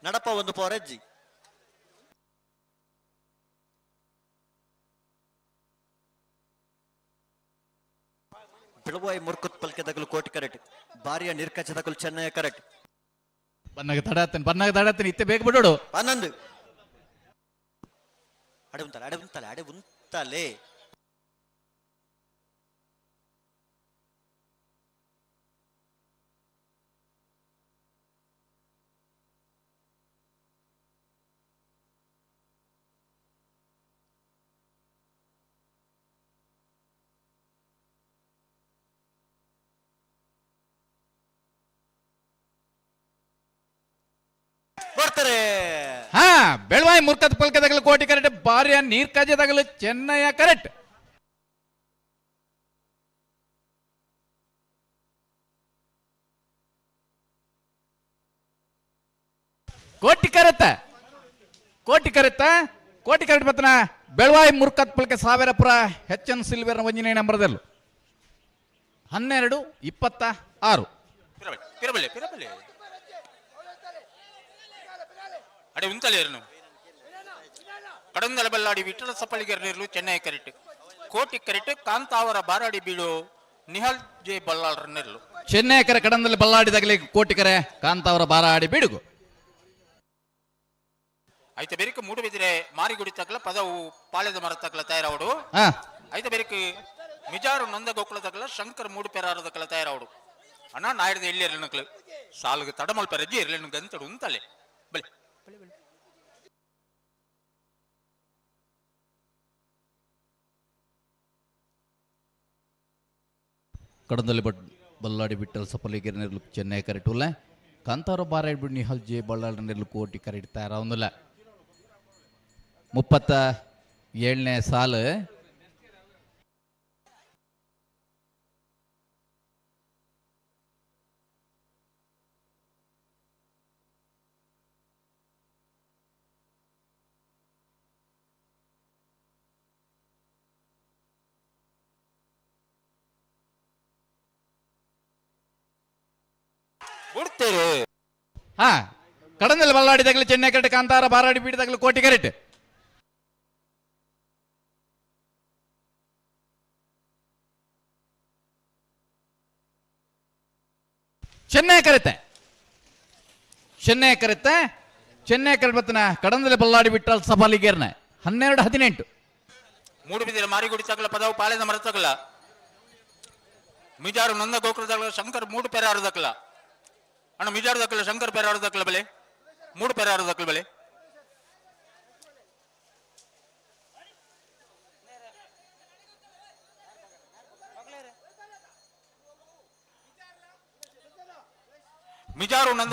ನಡಪ ಒಂದು ಪೊರೆಜ್ಜಿ ಬೆಳವಾಯಿ ಮುರ್ಕುತ್ ಪಲ್ಕೆದಗಲು ಕೋಟಿ ಕರೆಕ್ಟ್ ಬಾರಿಯ ನಿರ್ಕಚದಗಲು ಚೆನ್ನೈ ಕರೆಕ್ಟ್ ಬನ್ನಗ ತಡಾತೇನೆ ಇತ್ತೆ ಬೇಗ ಬಿಡೋಡು 11 ಅಡೆ ಉಂತಲೆ ಬರ್ತಾರೆ ಹಾ ಬೆಳವಾಯಿ ಮುರ್ಕತ್ ಪಲ್ಕೆ ತಗಲು ಕೋಟಿ ಕರೆಕ್ಟ್ ಬಾರಿಯ ನೀರ್ಕಜ ತಗಲು ಚೆನ್ನೈ ಕರೆಕ್ಟ್ ಕೋಟಿ ಕರೆಕ್ಟ್ ಬತ್ತನ ಬೆಳವಾಯಿ ಮುರ್ಕತ್ ಪಲ್ಕೆ 1000 ಪುರ H1 ಸಿಲ್ವರ್ 1 ನಂಬರ್ದಲ್ಲೂ 12:26 ಅಡೆ ಉಂತಲೇರ್ನು ಕಡಂದಲ ಬಲ್ಲಾಡಿ ವಿಠಲ ಸಪ್ಪಳಿಗೆರ್ನಿರ್ಲು ಚೆನ್ನೈ ಕರಿಟ್ ಕೋಟಿ ಕರಿಟ್ ಕಾಂತಾವರ ಬಾರಾಡಿ ಬೀಡು ನಿಹಾಲ್ ಜೆ ಬಲ್ಲಾಳರನ್ನಿರ್ಲು ಚೆನ್ನೈಕರ ಕಡಂದಲ್ಲಿ ಬಲ್ಲಾಡಿದಾಗಲಿ ಕೋಟಿಕರೆ ಕಾಂತಾವರ ಬಾರಾಡಿ ಬಿಡುಗು ಐತೆ ಬೇರಿಕ ಮೂಡುಬಿದಿರೆ ಮಾರಿಗುಡಿ ತಗಲ ಪದವು ಪಾಳೆದ ಮರ ತಗಲ ತಯಾರವಡು ಐತೆ ಬೇರಿಕ ಮಿಜಾರು ನೊಂದ ಗೋಕುಲ ತಗಲ ಶಂಕರ್ ಮೂಡು ಪೆರಾರು ತಗಲ ತಯಾರವಡು ಅಣ್ಣ ನಾಯ್ಡದ ಎಲ್ಲಿ ಇರಲಿನಕ್ಲು ಸಾಲುಗೆ ತಡಮಲ್ ಪೆರಜಿ ಇರಲಿನ ಗಂತಡು ಉಂತಲೆ ಬಲೆ ಕಡಂದಲ್ಲಿ ಬಲ್ಲಾಡಿ ಬಿಟ್ಟಲ್ ಸಪ್ಪಲಿಗೆರೆ ನೆರಲು ಚೆನ್ನೈ ಕರೆಟುಲ್ಲ ಕಾಂತಾವರ ಬಾರಾಡಿ ಬಿಡು ನಿಹಾಲ್ ಜೆ ಬಲ್ಲಾಡಿ ನೆರಲು ಕೋಟಿ ಕರೆಟ್ ತಯಾರವೊಂದಿಲ್ಲ 37ನೇ ಸಾಲು ಕಡಂದಲ್ಲಿ ಬಲ್ಲಾಡಿದಾಗಲಿ ಚೆನ್ನೈ ಕರೆಟ್ ಕಾಂತಾವರ ಬಾರಾಡಿ ಬಿಡಿದಾಗಲಿ ಕೋಟಿ ಕರೆಟ್ ಚೆನ್ನೈ ಕರೆಕ್ಟ್ ಕಡಂದಲ್ಲಿ ಬಲ್ಲಾಡಿ ಬಿಟ್ಟಲ್ ಸಫಾಲಿಗೇರ್ನ 12-18 ಮೂಡುಬಿದಿರೆ ಮಾರಿಗುಡಿ ತಗಲ ಪದವು ಪಾಳೆದ ಮರ ತಗಲ ಮಿಜಾರು ನಂದ ಗೋಕುಲ ತಗಲ ಶಂಕರ್ ಮೂಡು ಪೆರಾರು ದಕ್ಕಲ ಅಣ್ಣ ಮಿಜಾರು ದಕ್ಕಲ ಶಂಕರ್ ಪೆರಾರು ದಕ್ಕಲ ಬಲೆ ಮೂಡು ಪೆರಾರು ದಕ್ಕಲ ಬಲೆ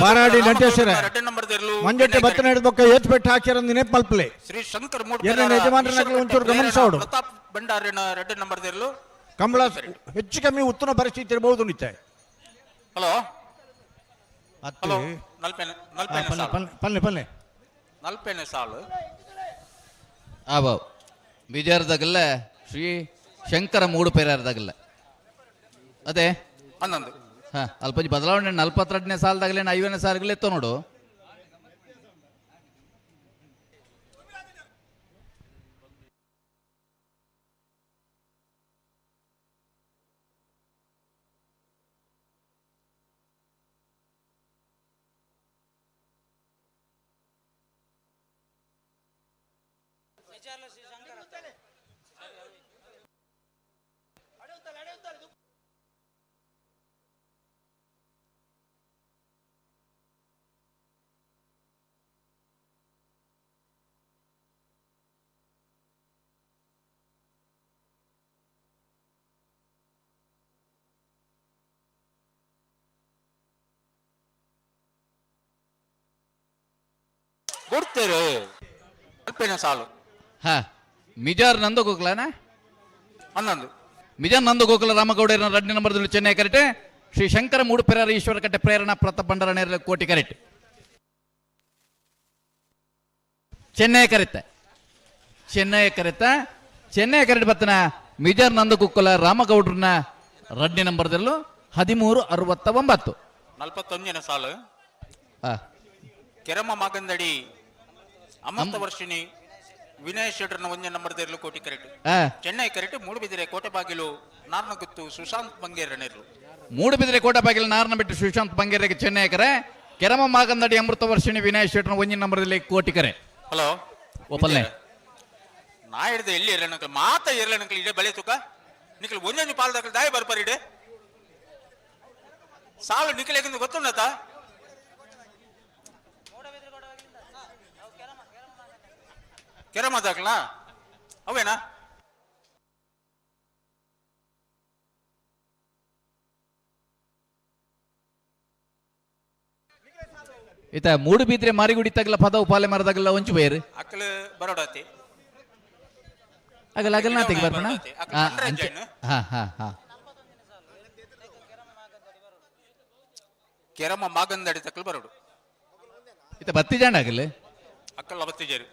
ಬಾರಾಡಿ ನಟೇಶ್ವರ ಮಂಜಟ್ಟೆ ಬತ್ತನ ಹಿಡಿದೊಕ್ಕ ಏತ್ ಬೆಟ್ಟ ಹಾಕಿರ ನೆನಪು ಮಲ್ಪಲೆ ಶ್ರೀ ಶಂಕರ್ ಮೂಡು ಯಜಮಾನರ ನಕಲು ಒಂಚೂರು ಗಮನಿಸೋಡು ಪ್ರತಾಪ್ ಭಂಡಾರಿನ ರೆಡ್ ನಂಬರ್ ದೇರ್ಲು ಕಂಬಳ ಹೆಚ್ಚು ಕಮ್ಮಿ ಉತ್ತಮ ಪರಿಸ್ಥಿತಿ ಇರಬಹುದು ನಿತ್ಯ ಹಲೋ ಹಲೋ ಪಲ್ಲೆ ನಲ್ಪೆನೆ ಸಾಲು ಆಬಾವ್ ಬಿಜಾರದಾಗಲ್ಲ ಶ್ರೀ ಶಂಕರ ಮೂಡು ಪೇರಾರದಾಗಲ್ಲ ಅದೇ 11 ಅಲ್ಪಜಿ ಬದಲಾವಣೆ 42ನೇ ಸಾಲದಾಗಲೇ 50ನೇ ಸಾಲಗಳೇ ಎತ್ತೋ ನೋಡು ಕೊಡ್ತೇವೆ ಅಲ್ಪೇನ ಸಾಲು ಮಿಜಾರ್ ನಂದ ಗೋಕುಲನ 11 ಮಿಜಾರ್ ನಂದ ಗೋಕುಲ ರಾಮಗೌಡರ ರೆಡ್ ನಂಬರ್ ಚೆನ್ನೈ ಕರೆಕ್ಟ್ ಶ್ರೀ ಶಂಕರ ಮೂಡು ಪೆರಾರ ಈಶ್ವರ ಕಟ್ಟೆ ಪ್ರೇರಣಾ ಪ್ರತಾಪ್ ಭಂಡಾರ ನೇರ ಕೋಟಿ ಕರೆಕ್ಟ್ ಚೆನ್ನೈ ಕರೆಕ್ಟ್ ಬತ್ತನ ಮಿಜಾರ್ ನಂದ ಗೋಕುಲ ರಾಮಗೌಡ್ರನ ರೆಡ್ ನಂಬರ್ದಲ್ಲೂ 1369 41ನೇ ಸಾಲು ಕೆರಮ ಮಾಗಂದಡಿ ಅಮೃತ ವರ್ಷಿಣಿ ವಿನಯ್ ಶೆಟ್ಟರ್ನ 1 ನಂಬರ್ ದೇರ್ಲು ಕೋಟಿ ಕರೆಕ್ಟ್ ಚೆನ್ನೈ ಕರೆಕ್ಟ್ ಮೂಡುಬಿದಿರೆ ಕೋಟೆ ಬಾಗಿಲು ನಾರ್ನಗುತ್ತು ಸುಶಾಂತ್ ಬಂಗೇರನೇರ್ಲು ಮೂಡುಬಿದಿರೆ ಕೋಟೆ ಬಾಗಿಲು ನಾರ್ನ ಬಿಟ್ಟು ಸುಶಾಂತ್ ಬಂಗೇರಿಗೆ ಚೆನ್ನೈ ಕರೆ ಕೆರಮ ಮಾಗಂದಡಿ ಅಮೃತ ವರ್ಷಿಣಿ ವಿನಯ್ ಶೆಟ್ಟರ್ನ 1 ನಂಬರ್ದಲ್ಲಿ ಕೋಟಿ ಕರೆ ಹಲೋ ಒಪ್ಪಲ್ಲೆ ನಾ ಹಿಡ್ದೆ ಎಲ್ಲಿ ಇರಲನಕಲ್ ಮಾತ ಇರಲನಕಲ್ ಇಡೆ ಬಳೆ ತುಕ ನಿಕಲ್ ಒಂದೊಂದು ಪಾಲ್ದಾಕಲ್ ದಾಯ ಬರ್ಪಾರಿಡೆ ಸಾಲು ನಿಕಲೆಗಿಂದ ಗೊತ್ತುಂಡತ ಕೆರಮ ದಾಖಲಾ ಅವೇನಾ ಈತ ಮೂಡುಬಿದ್ರೆ ಮಾರಿಗುಡಿ ತಗಲ ಪದವು ಪಾಲೆ ಮರದಾಗಲ್ಲ ಒಂಚು ಬೇರು ಅಕ್ಕಲು ಬರೋಡಾತಿ ಅಗಲ ಅಗಲ ನಾ ತೆಗಿ ಬರ್ಪಣ ಕೆರಮ ಮಾಗಂದಡಿ ತಕ್ಕಲು ಬರೋಡು ಈತ ಬತ್ತಿ ಜಾಂಡ ಆಗಲ್ಲ ಅಕ್ಕಲ್ಲ ಬತ್ತಿಜೇರು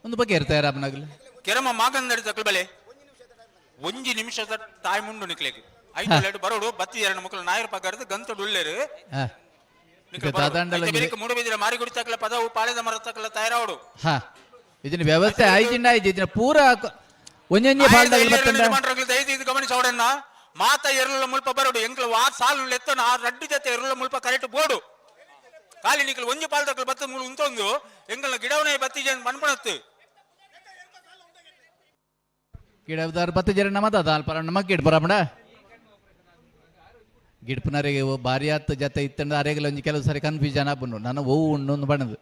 ಒಂದು ಬಗ್ಗೆ ಇರ್ತಾರೆ ರಾಮನಾಗಲಿ ಕೆರಮ ಮಾಗಂದಡಿ ತಕ್ಕಲು ಬಲೆ 1 ನಿಮಿಷದ ಟೈಮ್ ಉಂಡು ನಿಕ್ಲೆಗೆ 5 ಬರೋಡು ಬತ್ತಿ 2 ಮಕ್ಕಳು ನಾಯರ್ ಪಗಾರದ ಗಂತಡು ಉಳ್ಳೇರು ಮೂಡುಬಿದಿರೆ ಮಾರಿಗುಡಿ ತಕ್ಕಲ ಪದವು ಪಾಳೆದ ಮರ ತಕ್ಕಲ ತಯಾರಾವಡು ಹಾ ಇದನ್ನ ವ್ಯವಸ್ಥೆ ಆಯ್ತಿಂಡ ಆಯ್ತು ಇದನ್ನ ಪೂರ ಒಂಜೊಂಜಿ ದಯದು ಗಮನಿಸೋಡನ್ನ ಮಾತ ಎರಳ ಮುಲ್ಪ ಬರೋಡು ಎಂಕ್ಲ ಆ ಸಾಲು ಎತ್ತನ ಆ ರಡ್ಡು ಜೊತೆ ಎರಳ ಮುಲ್ಪ ಕರೆಕ್ಟ್ ಬೋಡು ಕಾಲಿ ನಿಕ್ಲು ಒಂಜಿ ಪಾಲ್ ತಕ್ಕಲು ಬತ್ತ ಮೂಲ ಉಂತೊಂದು ಎಂಗಲ ಗಿಡವನೇ ಬತ್ತಿ ಜನ ಮನ್ಪಣತ್ತು ಗಿಡದಾರ ಬತ್ತ ಜರ ನಮ್ಮದ ಅಲ್ಪ ನಮಗ್ ಗಿಡ ಬರಮಡ ಗಿಡಪನರಿಗೆ ಭಾರಿ ಆತ ಜೊತೆ ಇತ್ತಂಡ ಅರೆಗೆಲ್ಲ ಒಂಜಿ ಕೆಲವು ಸಾರಿ ಕನ್ಫ್ಯೂಷನ್ ಆಗ್ಬಂಡು ನಾನು ಇನ್ನೊಂದು ಬಣ್ಣದು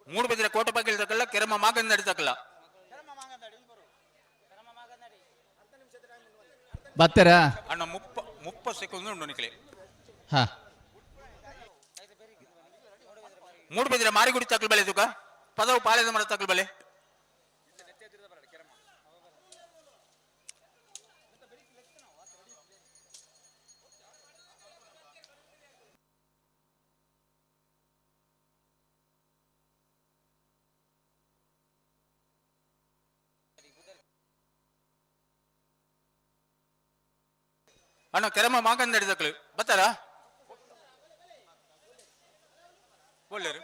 ಮೂಡುಬಿದಿರೆ ಕೋಟೆ ಬಾಗಿಲು ತಕ್ಕಲ್ಲ ಕೆರಮ ಮಾಗಂದಡಿ ತಕ್ಕಲ್ಲ ಬತ್ತರ ಅಣ್ಣ ಮುಪ್ಪ ಸೆಕೆಂಡ್ ಉಂಟು ನಿಕ್ಲೆ ಹಾ ಮೂಡುಬಿದಿರೆ ಮಾರಿಗುಡಿ ತಕ್ಕಲು ಬೆಲೆ ತುಕ ಪದವು ಪಾಳೆದ ಮರ ತಕ್ಕಲು ಬೆಲೆ ಅಣ್ಣ ಕೆರಮ ಮಾಗಂದಡಿ ತಕ್ಕಲು ಬತ್ತಾರ ಒಳ್ಳೆರು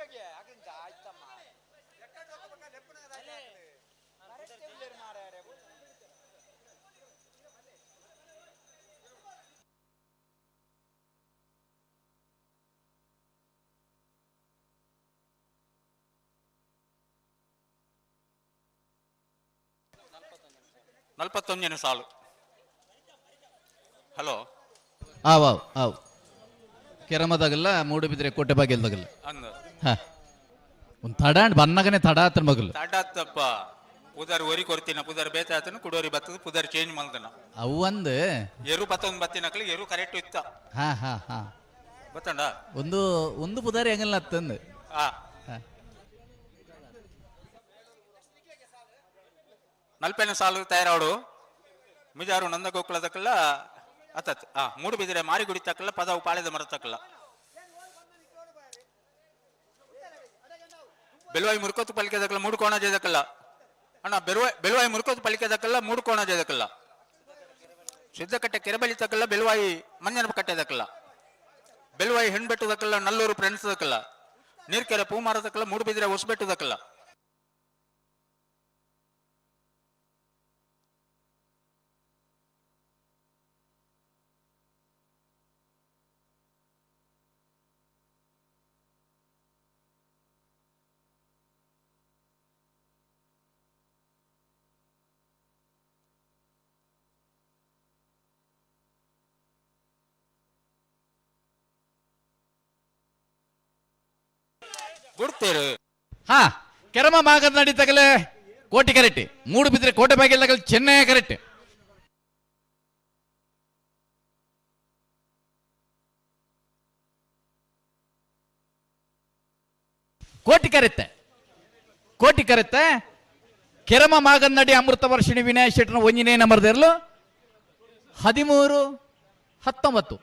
ನಲ್ಪತ್ತೊಂದನೇ ಸಾಲು ಹಲೋ ಆವ್ ಆವ್ ಆವ್ ಕೆರಮದಾಗಲ್ಲ ಮೂಡುಬಿದ್ರೆ ಕೋಟೆ ಬಾಗಿಲ್ದಾಗಲ್ಲ ಹಾ ಒಂದು ತಡಾಂಡ್ ಬನ್ನಗನೆ ತಡ ಆತನ ಮಗಲು ತಡಾತಪ್ಪ ಪುದರ್ ಒರಿ ಕೊರ್ತಿನ ಪುದರ್ ಬೇತ ಆತನ ಕುಡೋರಿ ಬತ್ತದ ಪುದರ್ ಚೇಂಜ್ ಮಾಡ್ದನ ಅವು ಒಂದು ಎರು ಪತ್ತೊಂದು ಬತ್ತಿನಕ್ಲಿ ಎರು ಕರೆಕ್ಟ್ ಇತ್ತ ಹಾ ಹಾ ಹಾ ಬತ್ತಂಡ ಒಂದು ಪುದಾರಿ ಹೆಂಗಲ್ಲ ಅತ್ತಂದು ನಲ್ಪೆನ ಸಾಲು ತಯಾರಾವಡು ಮಿಜಾರು ನಂದ ಗೋಕುಲದಕ್ಕಲ್ಲ ಅತ್ತತ್ ಮೂಡುಬಿದಿರೆ ಮಾರಿಗುಡಿ ತಕ್ಕಲ್ಲ ಪದವು ಪಾಳೆದ ಮರ ತಕ್ಕಲ್ಲ ಬೆಲುವಾಯಿ ಮುರುಕೋತು ಪಲಿಕೆ ದಕ್ಕಲ್ಲ ಮೂಡು ಕೋಣ ಜೇದಕ್ಕಲ್ಲ ಅಣ್ಣ ಬೆಲುವಾಯಿ ಮುರುಕೋತು ಪಲಿಕೆ ದಕ್ಕಲ್ಲ ಮೂಡು ಕೋಣ ಜೇದಕ್ಕಲ್ಲ ಸಿದ್ದಕಟ್ಟೆ ಕೆರೆಬಳಿ ತಕ್ಕಲ್ಲ ಬೆಲುವಾಯಿ ಮಂಜನ ಕಟ್ಟೆ ದಕ್ಕಲ್ಲ ಬೆಲುವಾಯಿ ಹೆಣ್ಬೆಟ್ಟು ದಕ್ಕಲ್ಲ ನಲ್ಲೂರು ಫ್ರೆಂಡ್ಸ್ ದಕ್ಕಲ್ಲ ನೀರ್ಕೆರೆ ಪೂಮಾರ ದಕ್ಕಲ್ಲ ಮೂಡುಬಿದಿರೆ ಹೊಸಬೆಟ್ಟು ದಕ್ಕಲ್ಲ ಗುಡ್ತೇರು ಹಾ ಕೆರಮ ಮಾಗಂದಡಿ ತಗಲೆ ಕೋಟಿ ಕರೆಕ್ಟ್ ಮೂಡುಬಿದ್ರೆ ಕೋಟೆ ಬಾಗಿಲು ತಗಲೆ ಚೆನ್ನೈ ಕರೆಕ್ಟ್ ಕೋಟಿ ಕರೆತ್ತೆ ಕೆರಮ ಮಾಗಂದಡಿ ಅಮೃತ ವರ್ಷಿಣಿ ವಿನಾಯಕ ಶೆಟ್ಟನ ಒಂಜಿನೇ ನಂಬರ್ದಿರಲು 13-19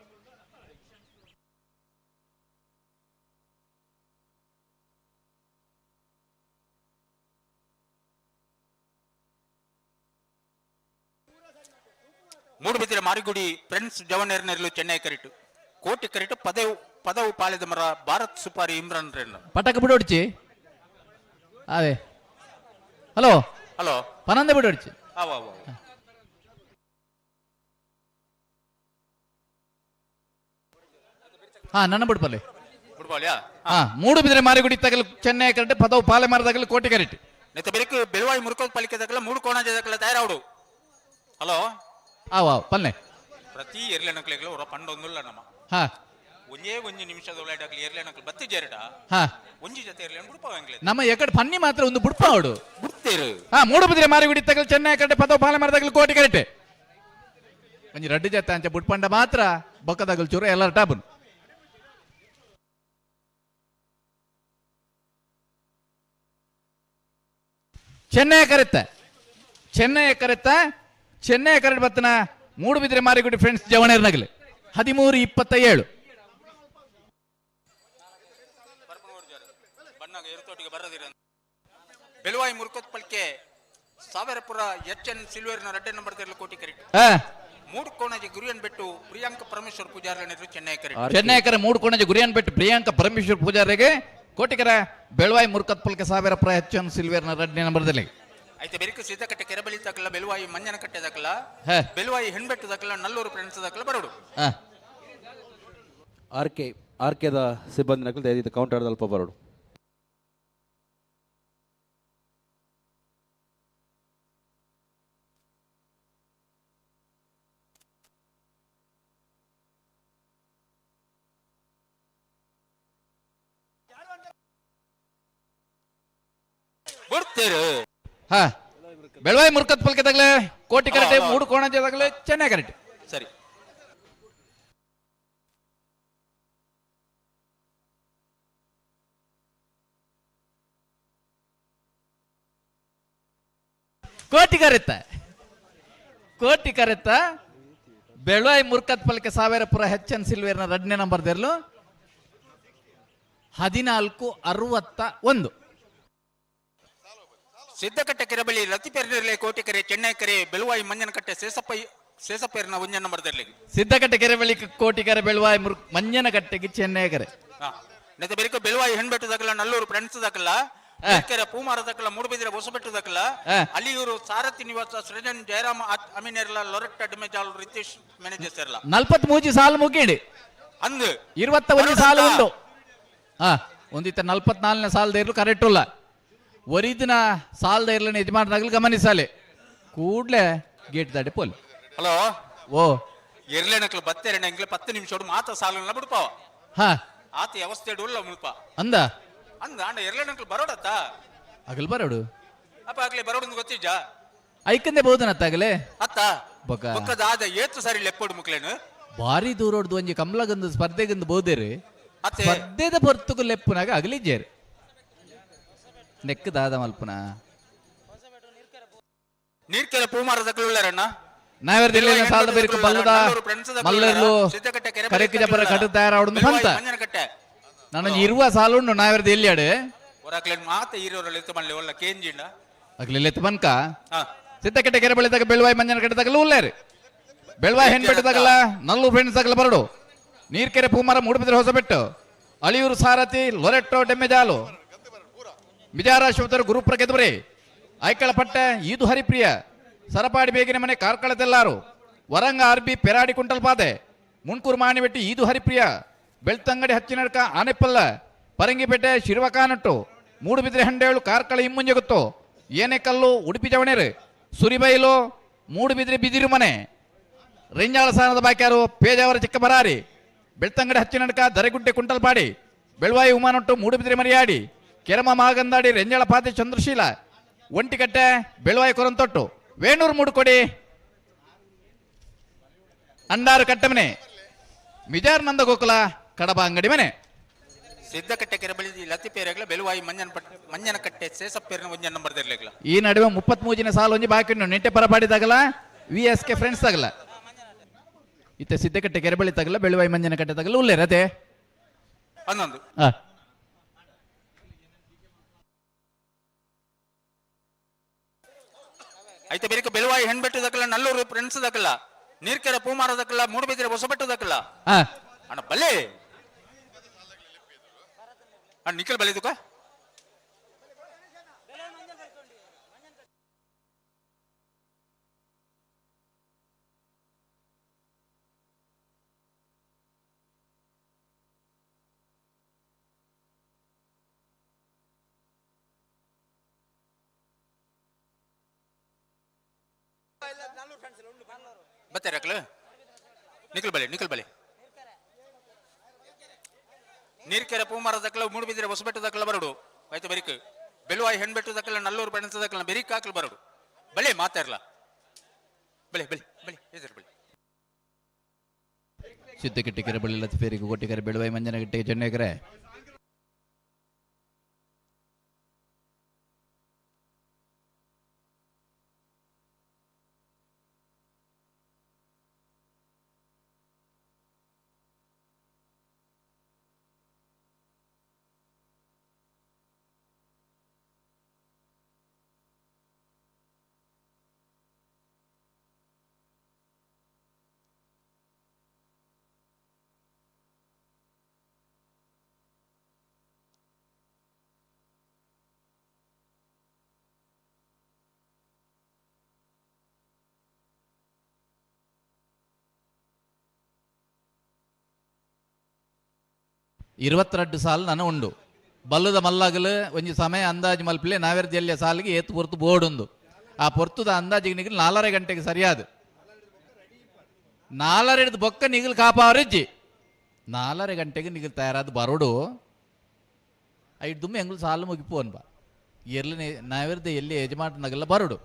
ಮೂಡುಬಿದಿರೆ ಮಾರಿಗುಡಿ ಫ್ರೆಂಡ್ಸ್ ಜವನೇರ್ನೆರಲು ಚೆನ್ನೈ ಕರಿಟು ಕೋಟಿ ಕರಿಟು ಪದವು ಪಾಳೆದ ಮರ ಭಾರತ್ ಸುಪಾರಿ ಇಮ್ರಾನ್ ರೆನ್ನು ಪಟಕ ಬಿಡೋಡ್ಚಿ ಅದೇ ಹಲೋ ಹಲೋ ಪನಂದ ಬಿಡೋಡ್ಚಿ ಹಾ ನನ್ನ ಬಿಡ್ಪಲ್ಲಿ ಮೂಡುಬಿದಿರೆ ಮಾರಿಗುಡಿ ತಗಲು ಚೆನ್ನೈ ಕರೆಕ್ಟ್ ಪದವು ಪಾಲೆ ಮರದಾಗಲು ಕೋಟಿ ಕರೆಕ್ಟ್ ನೆತ್ತ ಬೆರಕು ಬೆಲುವಾಯಿ ಮುರುಕೋತ್ ಪಲಿಕೆ ದಕ್ಕಲ್ಲ ಮೂಡು ಕೋಣ ಜದಕ್ಕಲ್ಲ ತಯಾರಾವಡು ಹಲೋ ಪಲ್ಲೆ ಪ್ರತಿ ಎರ್ಲೆನಕ್ಲೆಗಳು ಅವರ ಪಂಡೊಂದುಲ್ಲ ನಮ್ಮ ಹಾ ಒಂಜೇ ಒಂಜಿ ನಿಮಿಷದ ಒಳಗಾಗ್ಲಿ ಎರ್ಲೆನಕ್ಲು ಬತ್ತಿ ಜೇರಡ ಹಾ ಒಂಜಿ ಜೊತೆ ಎರ್ಲೆನ್ ಬುಡ್ಪಾವಂಗ್ಲೆ ನಮ್ಮ ಎಕಡೆ ಪನ್ನಿ ಮಾತ್ರ ಒಂದು ಬುಡ್ಪಾವಡು ಬುಡ್ತೇರು ಹಾ ಮೂಡುಬಿದಿರೆ ಮಾರಿಗುಡಿ ತಗಲು ಚೆನ್ನೈ ಕರೆಕ್ಟ್ ಪದವು ಪಾಲೆ ಮರದಾಗಲು ಕೋಟಿ ಕರೆಕ್ಟ್ ಒಂಜಿ ರಡ್ಡು ಜೊತೆ ಅಂಚೆ ಬುಡ್ಪಂಡ ಮಾತ್ರ ಬೊಕ್ಕದಾಗಲು ಚೂರು ಎಲ್ಲರ ಟಾಬನ್ ಚೆನ್ನೈ ಕರೆಕ್ಟ್ ಬತ್ತನ ಮೂಡುಬಿದಿರೆ ಮಾರಿಗುಡಿ ಫ್ರೆಂಡ್ಸ್ ಜವನೇರ್ನಗಲಿ 13-27 ಬೆಲುವಾಯಿ ಮುರುಕೋತ್ ಪಲ್ಕೆ ಸಾವೇರಪುರ HN ಸಿಲ್ವರ್ನ 2 ನಂಬರ್ ಕೋಟಿ ಕರೆಕ್ಟ್ ಮೂಡು ಕೋಣಜಿ ಗುರಿಯನ್ ಬಿಟ್ಟು ಪ್ರಿಯಾಂಕ ಪರಮೇಶ್ವರ್ ಪೂಜಾರರು ಚೆನ್ನೈಕರ ಮೂಡು ಕೋಣಜಿ ಗುರಿಯನ್ ಬಿಟ್ಟು ಪ್ರಿಯಾಂಕ ಪರಮೇಶ್ವರ್ ಪೂಜಾರಿಗೆ ಕೋಟಿಕರ ಬೆಳವಾಯಿ ಮುರ್ಕತ್ಪಲ್ಕೆ 1000 ರೂಪಾಯಿ ಹೆಚ್ಚು ಸಿಲ್ವೇರ್ನ ರೆಡ್ಡಿ ನಂಬರ್ದಲ್ಲಿ అయితే ಬೆರಿಕು ಸಿದ್ದಕಟ್ಟೆ ಕೆರೆಬಳಿ ತಕ್ಕಲ ಬೆಲುವಾಯಿ ಮಂಜನ ಕಟ್ಟೆ ತಕ್ಕಲ ಬೆಲುವಾಯಿ ಹೆಣ್ಬೆಟ್ಟು ತಕ್ಕಲ ನಲ್ಲೂರು ಫ್ರೆಂಡ್ಸ್ ತಕ್ಕಲ ಬರೋಡು ಆರ್ಕೆದ ಸಿಬ್ಬಂದಿ ನಕಲು ದಯವಿಟ್ಟು ಕೌಂಟರ್ ಅಲ್ಪ ಬರೋಡು ಬೆಳವಾಯಿ ಮುರ್ಕತ್ ಪಲ್ಕೆ ತಗಲೆ ಕೋಟಿ ಕರೆಕ್ಟ್ ಮೂಡು ಕೋಣಜೆ ತಗಲೆ ಚೆನ್ನೈ ಕರೆಕ್ಟ್ ಸರಿ. ಕೋಟಿ ಕರೆತ್ತ ಬೆಳವಾಯಿ ಮುರ್ಕತ್ ಪಲ್ಕೆ 1000 ಪುರ ಹೆಚ್ಚನ್ ಸಿಲ್ವೇರ್ನ ರೆಡ್ನೆ ನಂಬರ್ ದೇರ್ಲು 1461 ಸಿದ್ದಕಟ್ಟೆ ಕೆರೆಬಳಿ ರತಿಪೇರ್ಲೆ ಕೋಟಿಕೆರೆ ಚೆನ್ನೈ ಕೆರೆ ಬೆಲುವಾಯಿ ಮಂಜನಕಟ್ಟೆ ಸೇಸಪ್ಪೇರಿನ ಒಂಜ ನಂಬರ್ ದರ್ಲಿ ಸಿದ್ದಕಟ್ಟೆ ಕೆರೆಬಳಿ ಕೋಟಿಕೆರೆ ಬೆಳವಾಯಿ ಮಂಜನಕಟ್ಟೆಗೆ ಚೆನ್ನೈ ಕೆರೆ ನೆತ ಬೆರಿಕ ಬೆಲುವಾಯಿ ಹೆಣ್ಬೆಟ್ಟು ದಕ್ಕಲ ನಲ್ಲೂರು ಫ್ರೆಂಡ್ಸ್ ದಕ್ಕಲ ಕೆರೆ ಪೂಮಾರ ದಕ್ಕಲ ಮೂಡುಬಿದಿರೆ ಹೊಸಬೆಟ್ಟು ದಕ್ಕಲ ಅಲ್ಲಿಯೂರು ಸಾರಥಿ ನಿವಾಸ ಸೃಜನ್ ಜಯರಾಮ ಅಮೀನೇರ್ಲ ಲೊರೆಟ್ಟ ಡಿಮೆಜಾಲ್ ರಿತೀಶ್ ಮ್ಯಾನೇಜರ್ ಸೇರ್ಲ 43 ಸಾಲು ಮುಗಿಡಿ ಅಂದು 21 ಸಾಲು ಉಂಡು ಒಂದಿತ್ತ 44ನೇ ಸಾಲದ ಇರ್ಲು ಕರೆಕ್ಟ್ ಇಲ್ಲ ಒರಿದಿನ ಸಾಲದ ಇರ್ಲನ್ನ ಯಜಮಾನರಾಗಲಿ ಗಮನಿಸಾಲೆ ಕೂಡ್ಲೆ ಗೇಟ್ ದಾಟಿ ಪೋಲ್ ಹಲೋ ಓ ಎರ್ಲೆನಕ್ಲು ಬತ್ತೇರೆ ಎಂಗ್ಲೆ 10 ನಿಮಿಷ ಮಾತ ಸಾಲನ್ನ ಬಿಡ್ಪಾವ ಹಾ ಆತ ಅವಸ್ಥೆ ಉಳ್ಳ ಮುಲ್ಪ ಅಂದ ಅಂಡ ಎರ್ಲೆನಕ್ಲು ಬರೋಡತ್ತ ಅಗಲ್ ಬರೋಡು ಅಪ್ಪ ಆಗ್ಲೇ ಬರೋಡು ಗೊತ್ತಿಜ್ಜ ಐಕಂದೆ ಬಹುದನತ್ತಾಗಲೇ ಅತ್ತ ಬೊಕ್ಕದ ಆದ ಏತು ಸರಿ ಲೆಪ್ಪೋಡು ಮುಕ್ಲೇನು ಭಾರಿ ದೂರೋಡ್ದು ಒಂಜಿ ಕಮಲಗಂದು ಸ್ಪರ್ಧೆಗಂದು ಬೋದೇರು ಸ್ಪರ್ಧೆದ ಬರ್ತುಕು ಲೆಪ್ಪುನಾಗ ಅಗಲಿಜ್ಜೇರು ನೆಕ್ಕದಾದ ಮಲ್ಪನ ನೀರ್ಕೆಲ ಪೂಮಾರ ದಕ್ಕಲುಳ್ಳರಣ್ಣ ನಾವೆರ್ದಿಲ್ಲ ಸಾಲದ ಬೇರಿಕು ಬಲ್ಲದ ಮಲ್ಲರ್ಲು ಕರೆಕ್ಕೆ ಜಪರ ಕಟ್ಟು ತಯಾರಾವಡು ಅಂತ ನಾನು ಇರುವ ಸಾಲುಂಡು ನಾವೆರ್ದು ಎಲ್ಲಿಯಾಡು ಒರಕ್ಲೇನ್ ಮಾತ ಈರೋರಲ್ಲಿ ಎತ್ತು ಮಳ್ಳಿ ಒಳ್ಳೆ ಕೇಂಜಿಂಡ ಅಗ್ಲಿಲ್ಲ ಎತ್ತು ಬನ್ಕ ಸಿದ್ದಕಟ್ಟೆ ಕೆರೆ ಬಳಿದಾಗ ಬೆಳವಾಯಿ ಮಂಜನ ಕಟ್ಟೆ ತಗಲು ಉಳ್ಳೇರಿ ಬೆಳವಾಯಿ ಹೆಣ್ಬೆಟ್ಟು ತಗಲ ನಲ್ಲೂರು ಫ್ರೆಂಡ್ಸ್ ತಗಲ ಬರಡು ನೀರ್ಕೆರೆ ಪೂಮಾರ ಮೂಡುಬಿದ್ರೆ ಹೊಸಬೆಟ್ಟು ಅಳಿಯೂರು ಸಾರಥಿ ಲೊರೆಟ್ಟೋ ಡೆಮ್ಮೆಜಾಲು ಮಿಜಾರಾಶ್ವತರು ಗುರುಪುರ ಗೆದುವರೆ ಐಕಳ ಪಟ್ಟೆ ಈದು ಹರಿಪ್ರಿಯ ಸರಪಾಡಿ ಬೇಗಿನ ಮನೆ ಕಾರ್ಕಳದೆಲ್ಲಾರು ವರಂಗ ಆರ್ಬಿ ಪೆರಾಡಿ ಕುಂಟಲ್ ಪಾದೆ ಮುಣ್ಕೂರು ಮಾಣಿವೆಟ್ಟಿ ಈದು ಹರಿಪ್ರಿಯ ಬೆಳ್ತಂಗಡಿ ಹಚ್ಚಿನಡ್ಕ ಆನೆಪ್ಪಲ್ಲ ಪರಂಗಿಪೇಟೆ ಶಿರ್ವಕಾನಟ್ಟು ಮೂಡುಬಿದ್ರೆ ಹಂಡೇಳು ಕಾರ್ಕಳ ಇಮ್ಮುಂಜೆ ಗೊತ್ತು ಏನೆಕಲ್ಲು ಉಡುಪಿ ಜವಣೇರು ಸುರಿಬೈಲು ಮೂಡುಬಿದ್ರೆ ಬಿದಿರು ಮನೆ ರೆಂಜಾಳ ಸಾನದ ಬಾಕ್ಯಾರು ಪೇಜಾವರ ಚಿಕ್ಕ ಬರಾರಿ ಬೆಳ್ತಂಗಡಿ ಹಚ್ಚಿನಡ್ಕ ದರೆಗುಡ್ಡೆ ಕುಂಟಲ್ಪಾಡಿ ಬೆಳವಾಯಿ ಉಮಾನೊಟ್ಟು ಮೂಡುಬಿದ್ರೆ ಮರಿಯಾಡಿ ಕೆರಮ ಮಾಗಂದಾಡಿ ರೆಂಜಾಳ ಪಾತಿ ಚಂದ್ರಶೀಲ ಒಂಟಿಕಟ್ಟೆ ಬೆಳವಾಯಿ ಕೊರಂತೊಟ್ಟು ವೇಣೂರು ಮೂಡುಕೊಡಿ ಅಂಡಾರು ಕಟ್ಟಮನೆ ಮಿಜಾರ್ ನಂದ ಗೋಕುಲ ಕಡಬ ಅಂಗಡಿ ಮನೆ ಸಿದ್ದಕಟ್ಟೆ ಕೆರೆಬಳಿ ಲತಿಪೇರಗ್ಲ ಬೆಲುವಾಯಿ ಮಂಜನ ಕಟ್ಟೆ ಸೇಸಪ್ಪೇರಿನ ಒಂಜ ನಂಬರ್ ದರ್ಲೆಗ್ಲ ಈ ನಡುವೆ 33 ಸಾಲು ಒಂಜಿ ಬಾಕಿ ಉಂಡು ನೆಟ್ಟೆ ಪರಪಾಡಿದಾಗಲ VSK ಫ್ರೆಂಡ್ಸ್ ತಗಲ ಇತ್ತ ಸಿದ್ದಕಟ್ಟೆ ಕೆರೆಬಳಿ ತಗಲ ಬೆಳವಾಯಿ ಮಂಜನ ಕಟ್ಟೆ ತಗಲ ಉಳ್ಳೇರತೆ ಹನ್ನೊಂದು అయితే ಬೆರಿಕ ಬೆಲುವಾಯಿ ಹೆಣ್ಬೆಟ್ಟು ದಕ್ಕಲ ನಲ್ಲೂರು ಫ್ರೆಂಡ್ಸ್ ದಕ್ಕಲ ನೀರ್ಕೆರೆ ಪೂಮಾರ ದಕ್ಕಲ ಮೂಡುಬಿದಿರೆ ಹೊಸಬೆಟ್ಟು ದಕ್ಕಲ ಅಣ್ಣ ಬಲ್ಲೆ ಅಣ್ಣ ನಿಖಲ್ ಬಲೆ ತುಕ ಬತ್ತೆ ರಕ್ಲು ನಿಖಲ್ ಬಲೆ ನೀರ್ಕೆರೆ ಪೂಮಾರ ದಕ್ಕಲ ಮೂಡುಬಿದಿರೆ ಹೊಸಬೆಟ್ಟು ದಕ್ಕಲ ಬರಡು ಆಯ್ತು ಬೆರಿಕ್ ಬೆಲುವಾಯಿ ಹೆಣ್ಬೆಟ್ಟು ದಕ್ಕಲ ನಲ್ಲೂರು ಫ್ರೆಂಡ್ಸ್ ದಕ್ಕಲ ಬೆರಿಕ್ ಹಾಕಲು ಬರಡು ಬಲೆ ಮಾತಾಡ್ಲ ಬಲೆ ಎದುರು ಬಲೆ ಸಿದ್ದಕಟ್ಟೆ ಕೆರೆಬಳಿ ಲತಿಪೇರಿಗೆ ಕೋಟಿಕೆರೆ ಬೆಳವಾಯಿ ಮಂಜನಗಟ್ಟೆ ಚೆನ್ನೈಕೆರೆ 22 ಸಾಲು ನಾನು ಉಂಡು ಬಲ್ಲದ ಮಲ್ಲಗಲು ಒಂಜಿ ಸಮಯ ಅಂದಾಜು ಮಲ್ಪಲೆ ನಾವೇರ್ ಜಿಲ್ಲೆಯ ಸಾಲಿಗೆ ಏತು ಪೊರ್ತು ಬೋರ್ಡ್ ಉಂದು ಆ ಪೊರ್ತುದ ಅಂದಾಜಿಗೆ ನಿಗಲು 4:30 ಗಂಟೆಗೆ ಸರಿಯಾದ 4:30 ಬೊಕ್ಕ ನಿಗಲು ಕಾಪಾವರಿಜ್ಜಿ 4:30 ಗಂಟೆಗೆ ನಿಗಲು ತಯಾರಾದ ಬರೋಡು ಐದು ದುಮ್ಮೆ ಎಂಗ್ಳು ಸಾಲು ಮುಗಿಪು ಅನ್ಬ ಎರ್ಲಿ ನಾವೇರ್ದ ಎಲ್ಲಿ ಯಜಮಾನಗಲ್ಲ ಬರೋಡು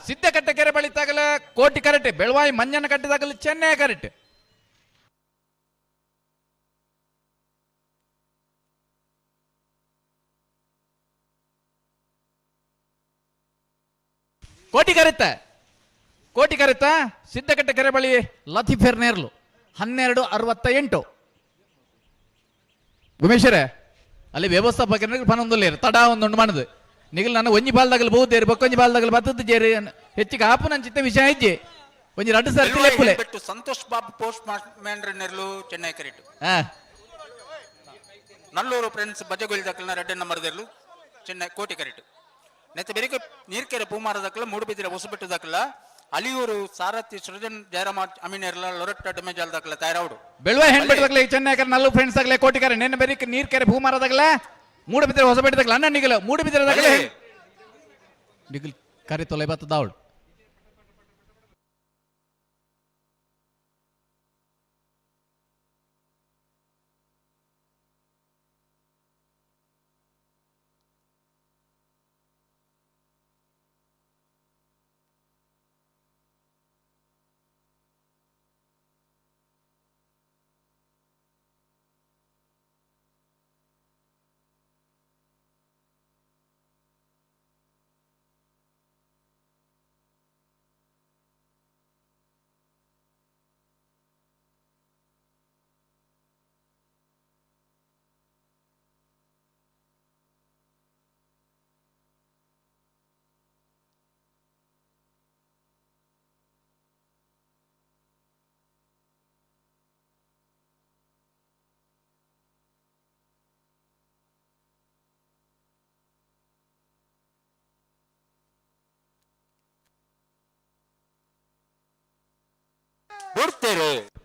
ಸಿದ್ದಕಟ್ಟೆ ಕೆರೆ ಬಳಿ ತಗಲ ಕೋಟಿ ಕರೆಕ್ಟ್ ಬೆಳವಾಯಿ ಮಂಜನ ಕಟ್ಟೆ ತಗಲ ಚೆನ್ನೈ ಕರೆಕ್ಟ್ ಕೋಟಿ ಕರೆತ್ತ ಸಿದ್ದಕಟ್ಟೆ ಕೆರೆ ಬಳಿ ಲತೀಫೇರ್ ನೇರ್ಲು 12:68 ಉಮೇಶರೇ ಅಲ್ಲಿ ವ್ಯವಸ್ಥಾಪಕರಿಗೆ ಪನೊಂದುಲ್ಲ ತಡ ಒಂದು ಮಾಡುದು ನಿಗಲ್ ನನ್ನ ಒಂಜಿ ಬಾಲ್ದಾಗಲು ಬಹುದೇರಿ ಬೊಕ್ಕೊಂಜಿ ಬಾಲ್ದಾಗಲು ಬತ್ತದ ಜೇರಿ ಹೆಚ್ಚಿಗೆ ಆಪು ನನ್ನ ಚಿತ್ತ ವಿಷಯ ಇಜ್ಜಿ ಒಂಜಿ 2 ಸರ್ತಿ ಲೆಪ್ಪುಲೆ ಸಂತೋಷ್ ಬಾಬು ಪೋಸ್ಟ್ ಮ್ಯಾನ್ ನೆರ್ಲು ಚೆನ್ನೈ ಕರೆಕ್ಟ್ ನಲ್ಲೂರು ಫ್ರೆಂಡ್ಸ್ ಬಜಗೊಳಿ ದಕ್ಕಲ್ನ 2 ನಂಬರ್ ದೇರ್ಲು ಚೆನ್ನೈ ಕೋಟಿ ಕರೆಕ್ಟ್ ನೆತ್ತ ಬೆರಿಕೆ ನೀರ್ಕೆರೆ ಪೂಮಾರ ದಕ್ಕಲ ಮೂಡುಬಿದಿರೆ ಹೊಸಬೆಟ್ಟು ದಕ್ಕಲ ಅಲಿಯೂರು ಸಾರಥಿ ಸೃಜನ್ ಜಯರಾಮ ಅಮೀನೇರ್ಲ ಲೊರಟ್ಟ ಡೆಮೇಜ್ ದಕ್ಕಲ ತಯಾರೌಡು ಬೆಳವ ಹೆಣ್ಬಿಟ್ಟು ದಕ್ಕಲ ಚೆನ್ನೈ ಕರೆ ನಲ್ಲೂರು ಫ್ರೆಂಡ್ಸ್ ದಕ್ಕಲೆ ಕೋಟಿ ಕರೆ ನೆನ್ನ ಬೆರಿಕೆ ನೀರ್ಕೆರೆ ಪೂಮಾರ ದಕ್ಕಲ ಮೂಡುಬಿದಿರೆ ಹೊಸಬೆಟ್ಟು ದಕ್ಕಲ ಅಣ್ಣ ನಿಗಲ ಮೂಡುಬಿದಿರೆ ದಕ್ಕಲೆ ನಿಗಲ್ ಕರೆ ತೊಲೆ ಬತ್ತದ ಅವಳು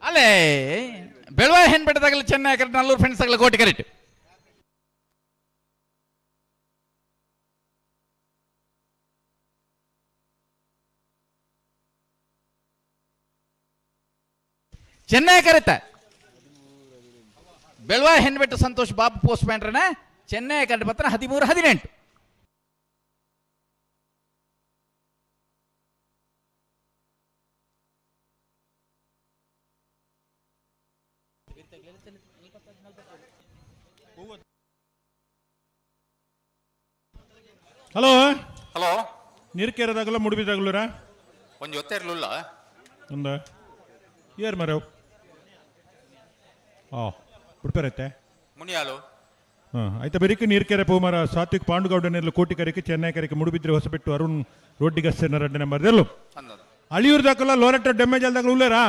ಅಲ್ಲೇ ಬೆಳವ ಹೆಣ್ಬಿಟ್ಟದಾಗಲಿ ಚೆನ್ನೈ ಕರೆಕ್ಟ್ ನಲ್ಲೂರು ಫ್ರೆಂಡ್ಸ್ ಆಗಲಿ ಕೋಟಿ ಕರೆಕ್ಟ್ ಚೆನ್ನೈ ಕರೆಕ್ಟ್ ಬೆಳವ ಹೆಣ್ಬಿಟ್ಟು ಸಂತೋಷ್ ಬಾಬು ಪೋಸ್ಟ್ ಮ್ಯಾನ್ರನ ಚೆನ್ನೈ ಕರೆಕ್ಟ್ ಪತ್ರ 13-18 ಹಲೋ ಹಲೋ ನೀರ್ಕೆರೆದಾಗಲ್ಲ ಮುಡುಬಿದಾಗಲೂರ ಒಂಜಿ ಒತ್ತ ಇರ್ಲಿಲ್ಲ ಒಂದ ಏರ್ ಮರವು ಬಿಡ್ಪೇರತ್ತೆ ಮುನಿಯಾಲು ಆಯ್ತಾ ಬೆರಿಕೆ ನೀರ್ಕೆರೆ ಪೋಮರ ಸಾತ್ವಿಕ್ ಪಾಂಡುಗೌಡನೆಲ್ಲ ಕೋಟಿ ಕರೆಕೆ ಚೆನ್ನೈ ಕರೆಕೆ ಮುಡುಬಿದ್ರೆ ಹೊಸಬೆಟ್ಟು ಅರುಣ್ ರೋಡ್ಡಿಗಸ್ಸೇನ 2 ನಂಬರ್ ಎಲ್ಲು ಅಳಿಯೂರ್ ದಾಕಲ್ಲ ಲೋರಟ್ಟ ಡೆಮೇಜ್ ಅಲ್ದಾಗಲ ಉಳ್ಳೇರಾ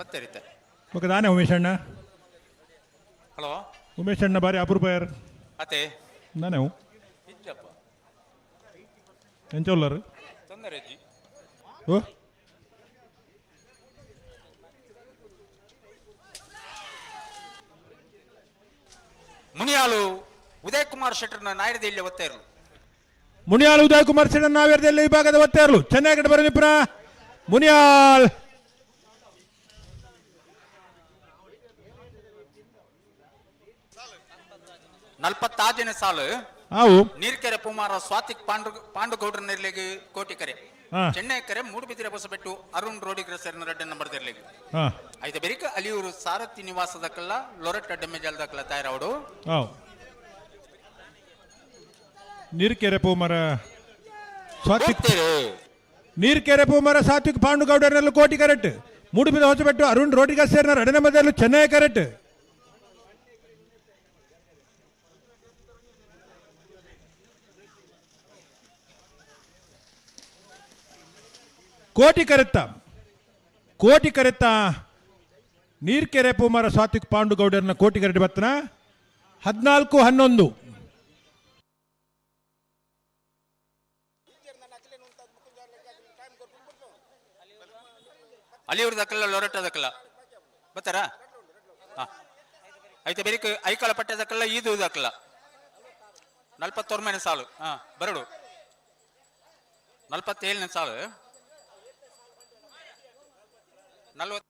ಬತ್ತರಿತೆ ಓಕೆ ದಾನೆ ಉಮೇಶ್ ಅಣ್ಣ ಹಲೋ ಉಮೇಶ್ ಅಣ್ಣ ಬಾರಿ ಅಪರೂಪ ಯಾರು ಅತೆ ನಾನೇ ಎಂಚೋಲ್ಲರು ತೊಂದರೆಜ್ಜಿ ಓ ಮುನಿಯಾಲು ಉದಯ್ ಕುಮಾರ್ ಶೆಟ್ಟರ್ನ ನಾಯರದ ಇಲ್ಲಿ ಒತ್ತ ಇರಲು ಮುನಿಯಾಲ್ ಉದಯ್ ಕುಮಾರ್ ಶೆಟ್ಟರ್ ನಾವೇರ್ದಲ್ಲಿ ಈ ಭಾಗದ ಒತ್ತ ಇರಲು ಚೆನ್ನಾಗಿ ಕಡೆ ಬರಮಿಪ್ರ ಮುನಿಯಾಲ್ ನಲ್ಪತ್ತಾಜನೇ ಸಾಲು ಅವು ನೀರ್ಕೆರೆ ಪುಮಾರ ಸ್ವಾತಿಕ್ ಪಾಂಡುಗೌಡ್ರ ನಿರ್ಲಿಗೆ ಕೋಟಿ ಕರೆ ಚೆನ್ನೈ ಕರೆ ಮೂಡುಬಿದಿರೆ ಬಸಬೆಟ್ಟು ಅರುಣ್ ರೋಡಿಗ್ರ ಸೇರಿನ 2 ನಂಬರ್ ನಿರ್ಲಿಗೆ ಐದು ಬೆರಿಕ ಅಲಿಯೂರು ಸಾರಥಿ ನಿವಾಸದಕ್ಕಲ್ಲ ಲೊರಟ್ಟ ಡೆಮ್ಮೆಜಲ್ದಕ್ಕಲ್ಲ ತಯಾರವಡು ನೀರ್ಕೆರೆ ಪೂಮರ ಸ್ವಾತಿಕ್ ನೀರ್ಕೆರೆ ಪೂಮರ ಸಾತ್ವಿಕ್ ಪಾಂಡುಗೌಡರಲ್ಲೂ ಕೋಟಿ ಕರೆಕ್ಟ್ ಮೂಡುಬಿದಿರೆ ಹೊಸಬೆಟ್ಟು ಅರುಣ್ ರೋಡಿಗ್ರ ಸೇರಿನ 2 ನಂಬರ್ ಚೆನ್ನೈ ಕರೆಕ್ಟ್ ಕೋಟಿ ಕರೆತ್ತ ನೀರ್ಕೆರೆ ಪೂಮರ ಸಾತ್ವಿಕ್ ಪಾಂಡುಗೌಡರನ್ನ ಕೋಟಿಗರಡಿ ಬತ್ತನ 14-11. ಅಲಿಯೂರು ದಕ್ಕಲ್ಲ ಲೊರಟ ದಕ್ಕಲ್ಲ ಬತ್ತಾರಾ ಐತೆ ಬೇರೆ ಐಕಾಲ ಪಟ್ಟೆ ದಕ್ಕಲ್ಲ ಇದು ದಕ್ಕಲ್ಲ 41ನೇ ಸಾಲು ಬರಡು 47ನೇ ಸಾಲು 40.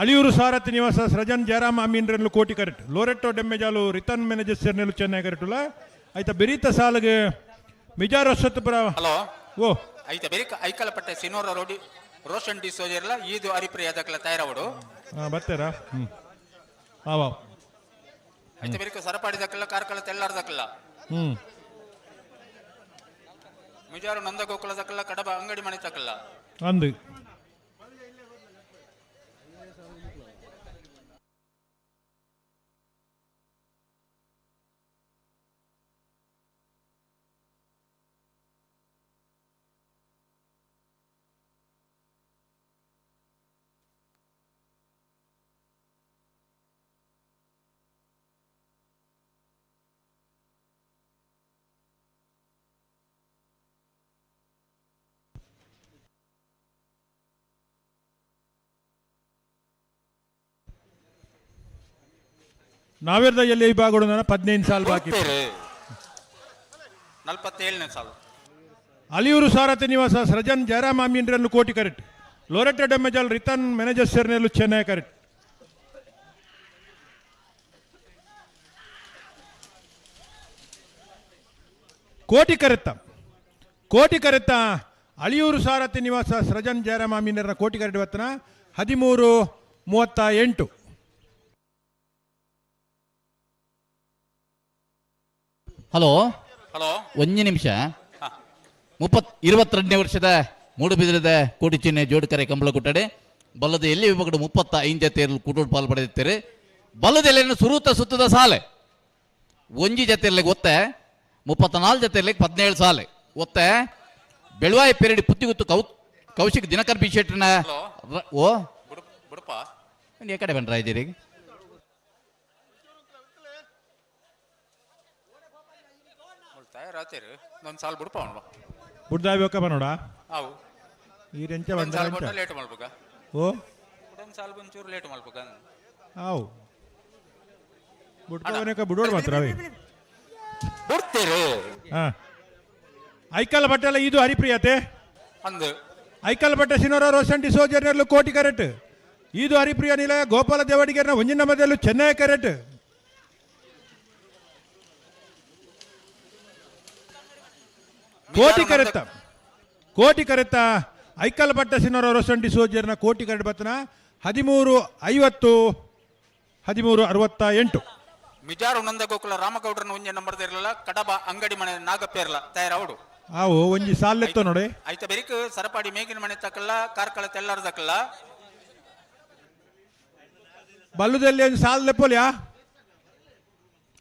ಅಳಿಯೂರು ಸಾರಥಿ ನಿವಾಸ ಸೃಜನ್ ಜಯರಾಮ್ ಅಮೀನ್ರನ್ನು ಕೋಟಿ ಕರೆಕ್ಟ್ ಲೋರೆಟ್ಟೋ ಡೆಮ್ಮೆಜಾಲು ರಿಟರ್ನ್ ಮ್ಯಾನೇಜರ್ ಸೇರ್ನೆಲು ಚೆನ್ನೈ ಕರೆಕ್ಟುಲ ಆಯ್ತಾ ಬೆರೀತ ಸಾಲಿಗೆ ಮಿಜಾರ್ ಹೊಸತ್ತುಪುರ ಹಲೋ ಓ ಆಯ್ತಾ ಬೆರಿಕ ಐಕಲ ಪಟ್ಟೆ ಸಿನೋರ ರೋಡಿ ರೋಷನ್ ಡಿ ಸೋಜರ್ಲ ಈದು ಅರಿಪ್ರಿಯ ದಕ್ಕಲ ತಯಾರವಡು ಬರ್ತಾರಾ ಆವಾ ಆಯ್ತಾ ಬೆರಿಕ ಸರಪಾಡಿ ದಕ್ಕಲ್ಲ ಕಾರ್ಕಳ ತೆಲ್ಲಾರ ದಕ್ಕಲ್ಲ ಮಿಜಾರು ನಂದ ಗೋಕುಲ ದಕ್ಕಲ್ಲ ಕಡಬ ಅಂಗಡಿ ಮನೆ ತಕ್ಕಲ್ಲ ಅಂದು ನಾವೇರ್ದ ಎಲ್ಲಿ ವಿಭಾಗಗಳು 15 ಸಾಲ ಬಾಕಿ 47ನೇ ಸಾಲು ಅಲಿಯೂರು ಸಾರಥಿ ನಿವಾಸ ಸೃಜನ್ ಜಯರಾಮ್ ಅಮೀನ್ರನ್ನು ಕೋಟಿ ಕರೆಕ್ಟ್ ಲೋರೆಟ್ಟೋ ಡೆಮ್ಮೆಜಾಲ್ ರಿಟರ್ನ್ ಮ್ಯಾನೇಜರ್ ಸೇರ್ನೆಲು ಚೆನ್ನೈ ಕರೆಕ್ಟ್ ಕೋಟಿ ಕರೆತ್ತ ಅಳಿಯೂರು ಸಾರಥಿ ನಿವಾಸ ಸೃಜನ್ ಜಯರಾಮ್ ಅಮೀನರ ಕೋಟಿ ಕರೆಕ್ಟ್ ಬತ್ತನ 13:38. ಹಲೋ ಹಲೋ 1 ನಿಮಿಷ 22ನೇ ವರ್ಷದ ಮೂಡುಬಿದಿರದ ಕೋಟಿ ಚಿಹ್ನೆ ಜೋಡುಕರೆ ಕಂಬಳ ಕುಟ್ಟಡೆ ಬಲ್ಲದ ಎಲ್ಲಿ ವಿಭಾಗದ 35 ಜತೆಯಲ್ಲಿ ಕೂಟೋಡು ಪಾಲು ಪಡೆದಿರ್ತಾರೆ ಬಲ್ಲದ ಎಲೆಯನ್ನು ಸುತ್ತದ ಸಾಲೆ ಒಂಜಿ ಜತೆಯಲ್ಲಿ ಒತ್ತೆ 34 ಜತೆಯಲ್ಲಿ 17 ಸಾಲೆ ಒತ್ತೆ ಬೆಳವಾಯಿ ಪೆರಡಿ ಪುತ್ತಿಗುತ್ತು ಕೌಶಿಕ್ ದಿನಕರ್ ಬಿ ಶೆಟ್ರನ ಓ ಬುಡಪ್ಪ ಏ ಕಡೆ ಬಂದ್ರ ಇದ್ದೀರಿ ತಯಾರಾತೇರು ಒಂದು ಸಾಲ ಬುಡಪ್ಪ ಅವನು ಬುಡ್ದಾಯ್ಬೇಕಪ್ಪ ನೋಡ ಅವು ಈ ರೆಂಚ ಬಂದ ಲೇಟ್ ಮಾಡ್ಬೇಕ ಓ ಒಂದು ಸಾಲ ಒಂಚೂರು ಲೇಟ್ ಮಾಡ್ಬೇಕ ಅವು ಬುಡ್ಕೋನಕ ಬುಡೋಡ್ ಮಾತ್ರ ಅವಿ ಬಿಡ್ತೀರಿ ಐಕಲ್ ಬಟ್ಟೆಲ್ಲ ಇದು ಹರಿಪ್ರಿಯತೆ ಅಂದು ಐಕಲ್ ಬಟ್ಟೆ ಸಿನೋರ ರೋಷನ್ ಡಿ ಸೋಜರ್ನಲ್ಲೂ ಕೋಟಿ ಕರೆಕ್ಟ್ ಇದು ಹರಿಪ್ರಿಯ ನಿಲಯ ಗೋಪಾಲ ದೇವಡಿಗೆರ್ನ ಒಂಜಿನ ಮಧ್ಯಲ್ಲೂ ಚೆನ್ನೈ ಕರೆಕ್ಟ್ ಕೋಟಿ ಕರೆತ್ತ ಐಕಲ್ ಬಟ್ಟೆ ಸಿನೋರ ರೋಷನ್ ಡಿ ಸೋಜರ್ನ ಕೋಟಿ ಕರೆಕ್ಟ್ ಬತ್ತನ 13:50 13:68. ಮಿಜಾರು ನಂದ ಗೋಕುಲ ರಾಮಗೌಡ್ರನ ಒಂಜೆ ನಂಬರ್ ಇರಲಿಲ್ಲ ಕಡಬ ಅಂಗಡಿ ಮನೆ ನಾಗಪ್ಪೇರ್ಲ ತಯಾರವಡು ಅವು ಒಂಜಿ ಸಾಲೆತ್ತೋ ನೋಡಿ ಆಯ್ತ ಬೆರಿಕ್ ಸರಪಾಡಿ ಮೇಗಿನ ಮನೆ ತಕ್ಕಲ್ಲ ಕಾರ್ಕಳ ತೆಲ್ಲಾರ ತಕ್ಕಲ್ಲ ಬಲ್ಲುದಲ್ಲಿ ಒಂದು ಸಾಲ್ ಲೆಪ್ಪೋಲ್ಯಾ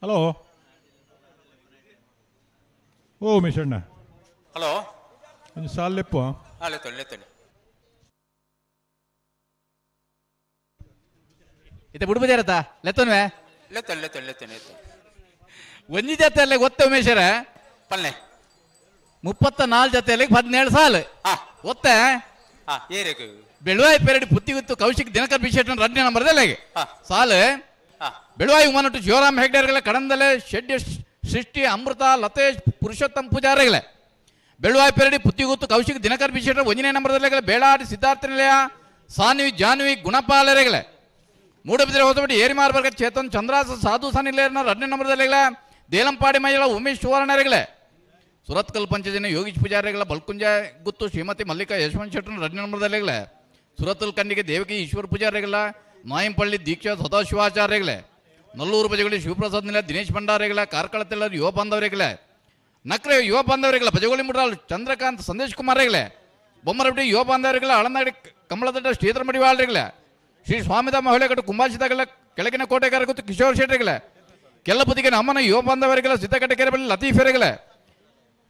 ಹಲೋ ಓ ಮಿಶಣ್ಣ ಹಲೋ ಒಂದು ಸಾಲ್ ಲೆಪ್ಪೋ ಲೆತ್ತೊಳ್ಳಿ ಇತ್ತೆ ಬಿಡ್ಬೋದಿರತ್ತ ಲೆತ್ತನ್ವೆ ಲೆತ್ತೊಳ್ಳಿ ಒಂಜಿ ಜತೆಯಲ್ಲಿ ಒತ್ತೆ ಉಮೇಶರ ಪಲ್ಲೆ 34 ಜತೆಯಲ್ಲಿ 17 ಸಾಲು ಒತ್ತೆ ಏರೇಕು ಬೆಳವಾಯಿ ಪೆರಡಿ ಪುತ್ತಿಗುತ್ತು ಕೌಶಿಕ್ ದಿನಕರ್ ಬಿಶೆಟ್ನ ರಡ್ನೆ ನಂಬರ್ದಲ್ಲ ಸಾಲು ಬೆಳವಾಯಿ ಉಮಾನಟ್ಟು ಶಿವರಾಮ್ ಹೆಗ್ಡೇರ್ಗಳ ಕಡಂದಲೆ ಶೆಡ್ಡಿ ಸೃಷ್ಟಿ ಅಮೃತ ಲತೇಶ್ ಪುರುಷೋತ್ತಮ್ ಪೂಜಾರಿಗಳೇ ಬೆಳವಾಯಿ ಪೆರಡಿ ಪುತ್ತಿಗುತ್ತು ಕೌಶಿಕ್ ದಿನಕರ್ ಬಿಶೆಟ್ರ ಒಂಜನೇ ನಂಬರ್ದಲ್ಲ ಬೇಳಾಡಿ ಸಿದ್ಧಾರ್ಥ ನಿಲಯ ಸಾನ್ವಿ ಜಾನ್ವಿ ಗುಣಪಾಲರೆಗಳೇ ಮೂಡಬಿದ್ರೆ ಹೊಸಬಿಟ್ಟು ಏರಿಮಾರ್ ಬರ್ಗ ಚೇತನ್ ಚಂದ್ರಾಸ ಸಾಧು ಸಾನಿಲೇರ್ನ ರಡ್ನೆ ನಂಬರ್ದಲ್ಲ ದೇಲಂಪಾಡಿ ಮೈಗಳ ಉಮೇಶ್ ಸುವರ್ಣರೆಗಳೇ ಸುರತ್ಕಲ್ ಪಂಚಜನ ಯೋಗೀಶ್ ಪೂಜಾರಿಗಳ ಬಲ್ಕುಂಜ ಗುತ್ತು ಶ್ರೀಮತಿ ಮಲ್ಲಿಕಾ ಯಶವಂತ್ ಶೆಟ್ಟರ್ ರಡ್ನೆ ನಂಬರ್ದಲ್ಲ ಸುರತ್ಕಲ್ ಕಂಡಿಗೆ ದೇವಕಿ ಈಶ್ವರ ಪೂಜಾರಿಗಳ ನಾಯಂಪಳ್ಳಿ ದೀಕ್ಷಾ ಸದಾಶಿವಾಚಾರ್ಯಗಳೇ ನಲ್ಲೂರು ಬಜಗಳಿ ಶಿವಪ್ರಸಾದ್ ನಿಲ ದಿನೇಶ್ ಭಂಡಾರಿಗಳ ಕಾರ್ಕಳತೆಲ್ಲರು ಯುವ ಬಾಂಧವರಿಗಳೇ ನಕ್ರೆ ಯುವ ಬಾಂಧವರಿಗಳ ಬಜಗೋಳಿ ಮುಡ್ರಾಲ್ ಚಂದ್ರಕಾಂತ್ ಸಂದೇಶ್ ಕುಮಾರ್ಗಳೇ ಬೊಮ್ಮರಬಡಿ ಯುವ ಬಾಂಧವರಿಗಳ ಅಳನಾಡಿ ಕಮಲದಡ್ಡ ಶ್ರೀಧರ ಮಡಿವಾಳ್ರಿಗಳೇ ಶ್ರೀ ಸ್ವಾಮಿದಾಮ ಹೊಳೆಗಟ್ಟು ಕುಂಭಾಶಿತಗಳ ಕೆಳಗಿನ ಕೋಟೆಗಾರ ಗೊತ್ತು ಕಿಶೋರ್ ಶೆಟ್ಟಿಗಳೇ ಕೆಲ್ಲಪುದಿಗೆ ನಮ್ಮನ ಯುವ ಬಾಂಧವರಿಗೆಲ್ಲ ಸಿದ್ದಕಟ್ಟೆಕೆರೆ ಲತೀಫರಿಗೆಲ್ಲ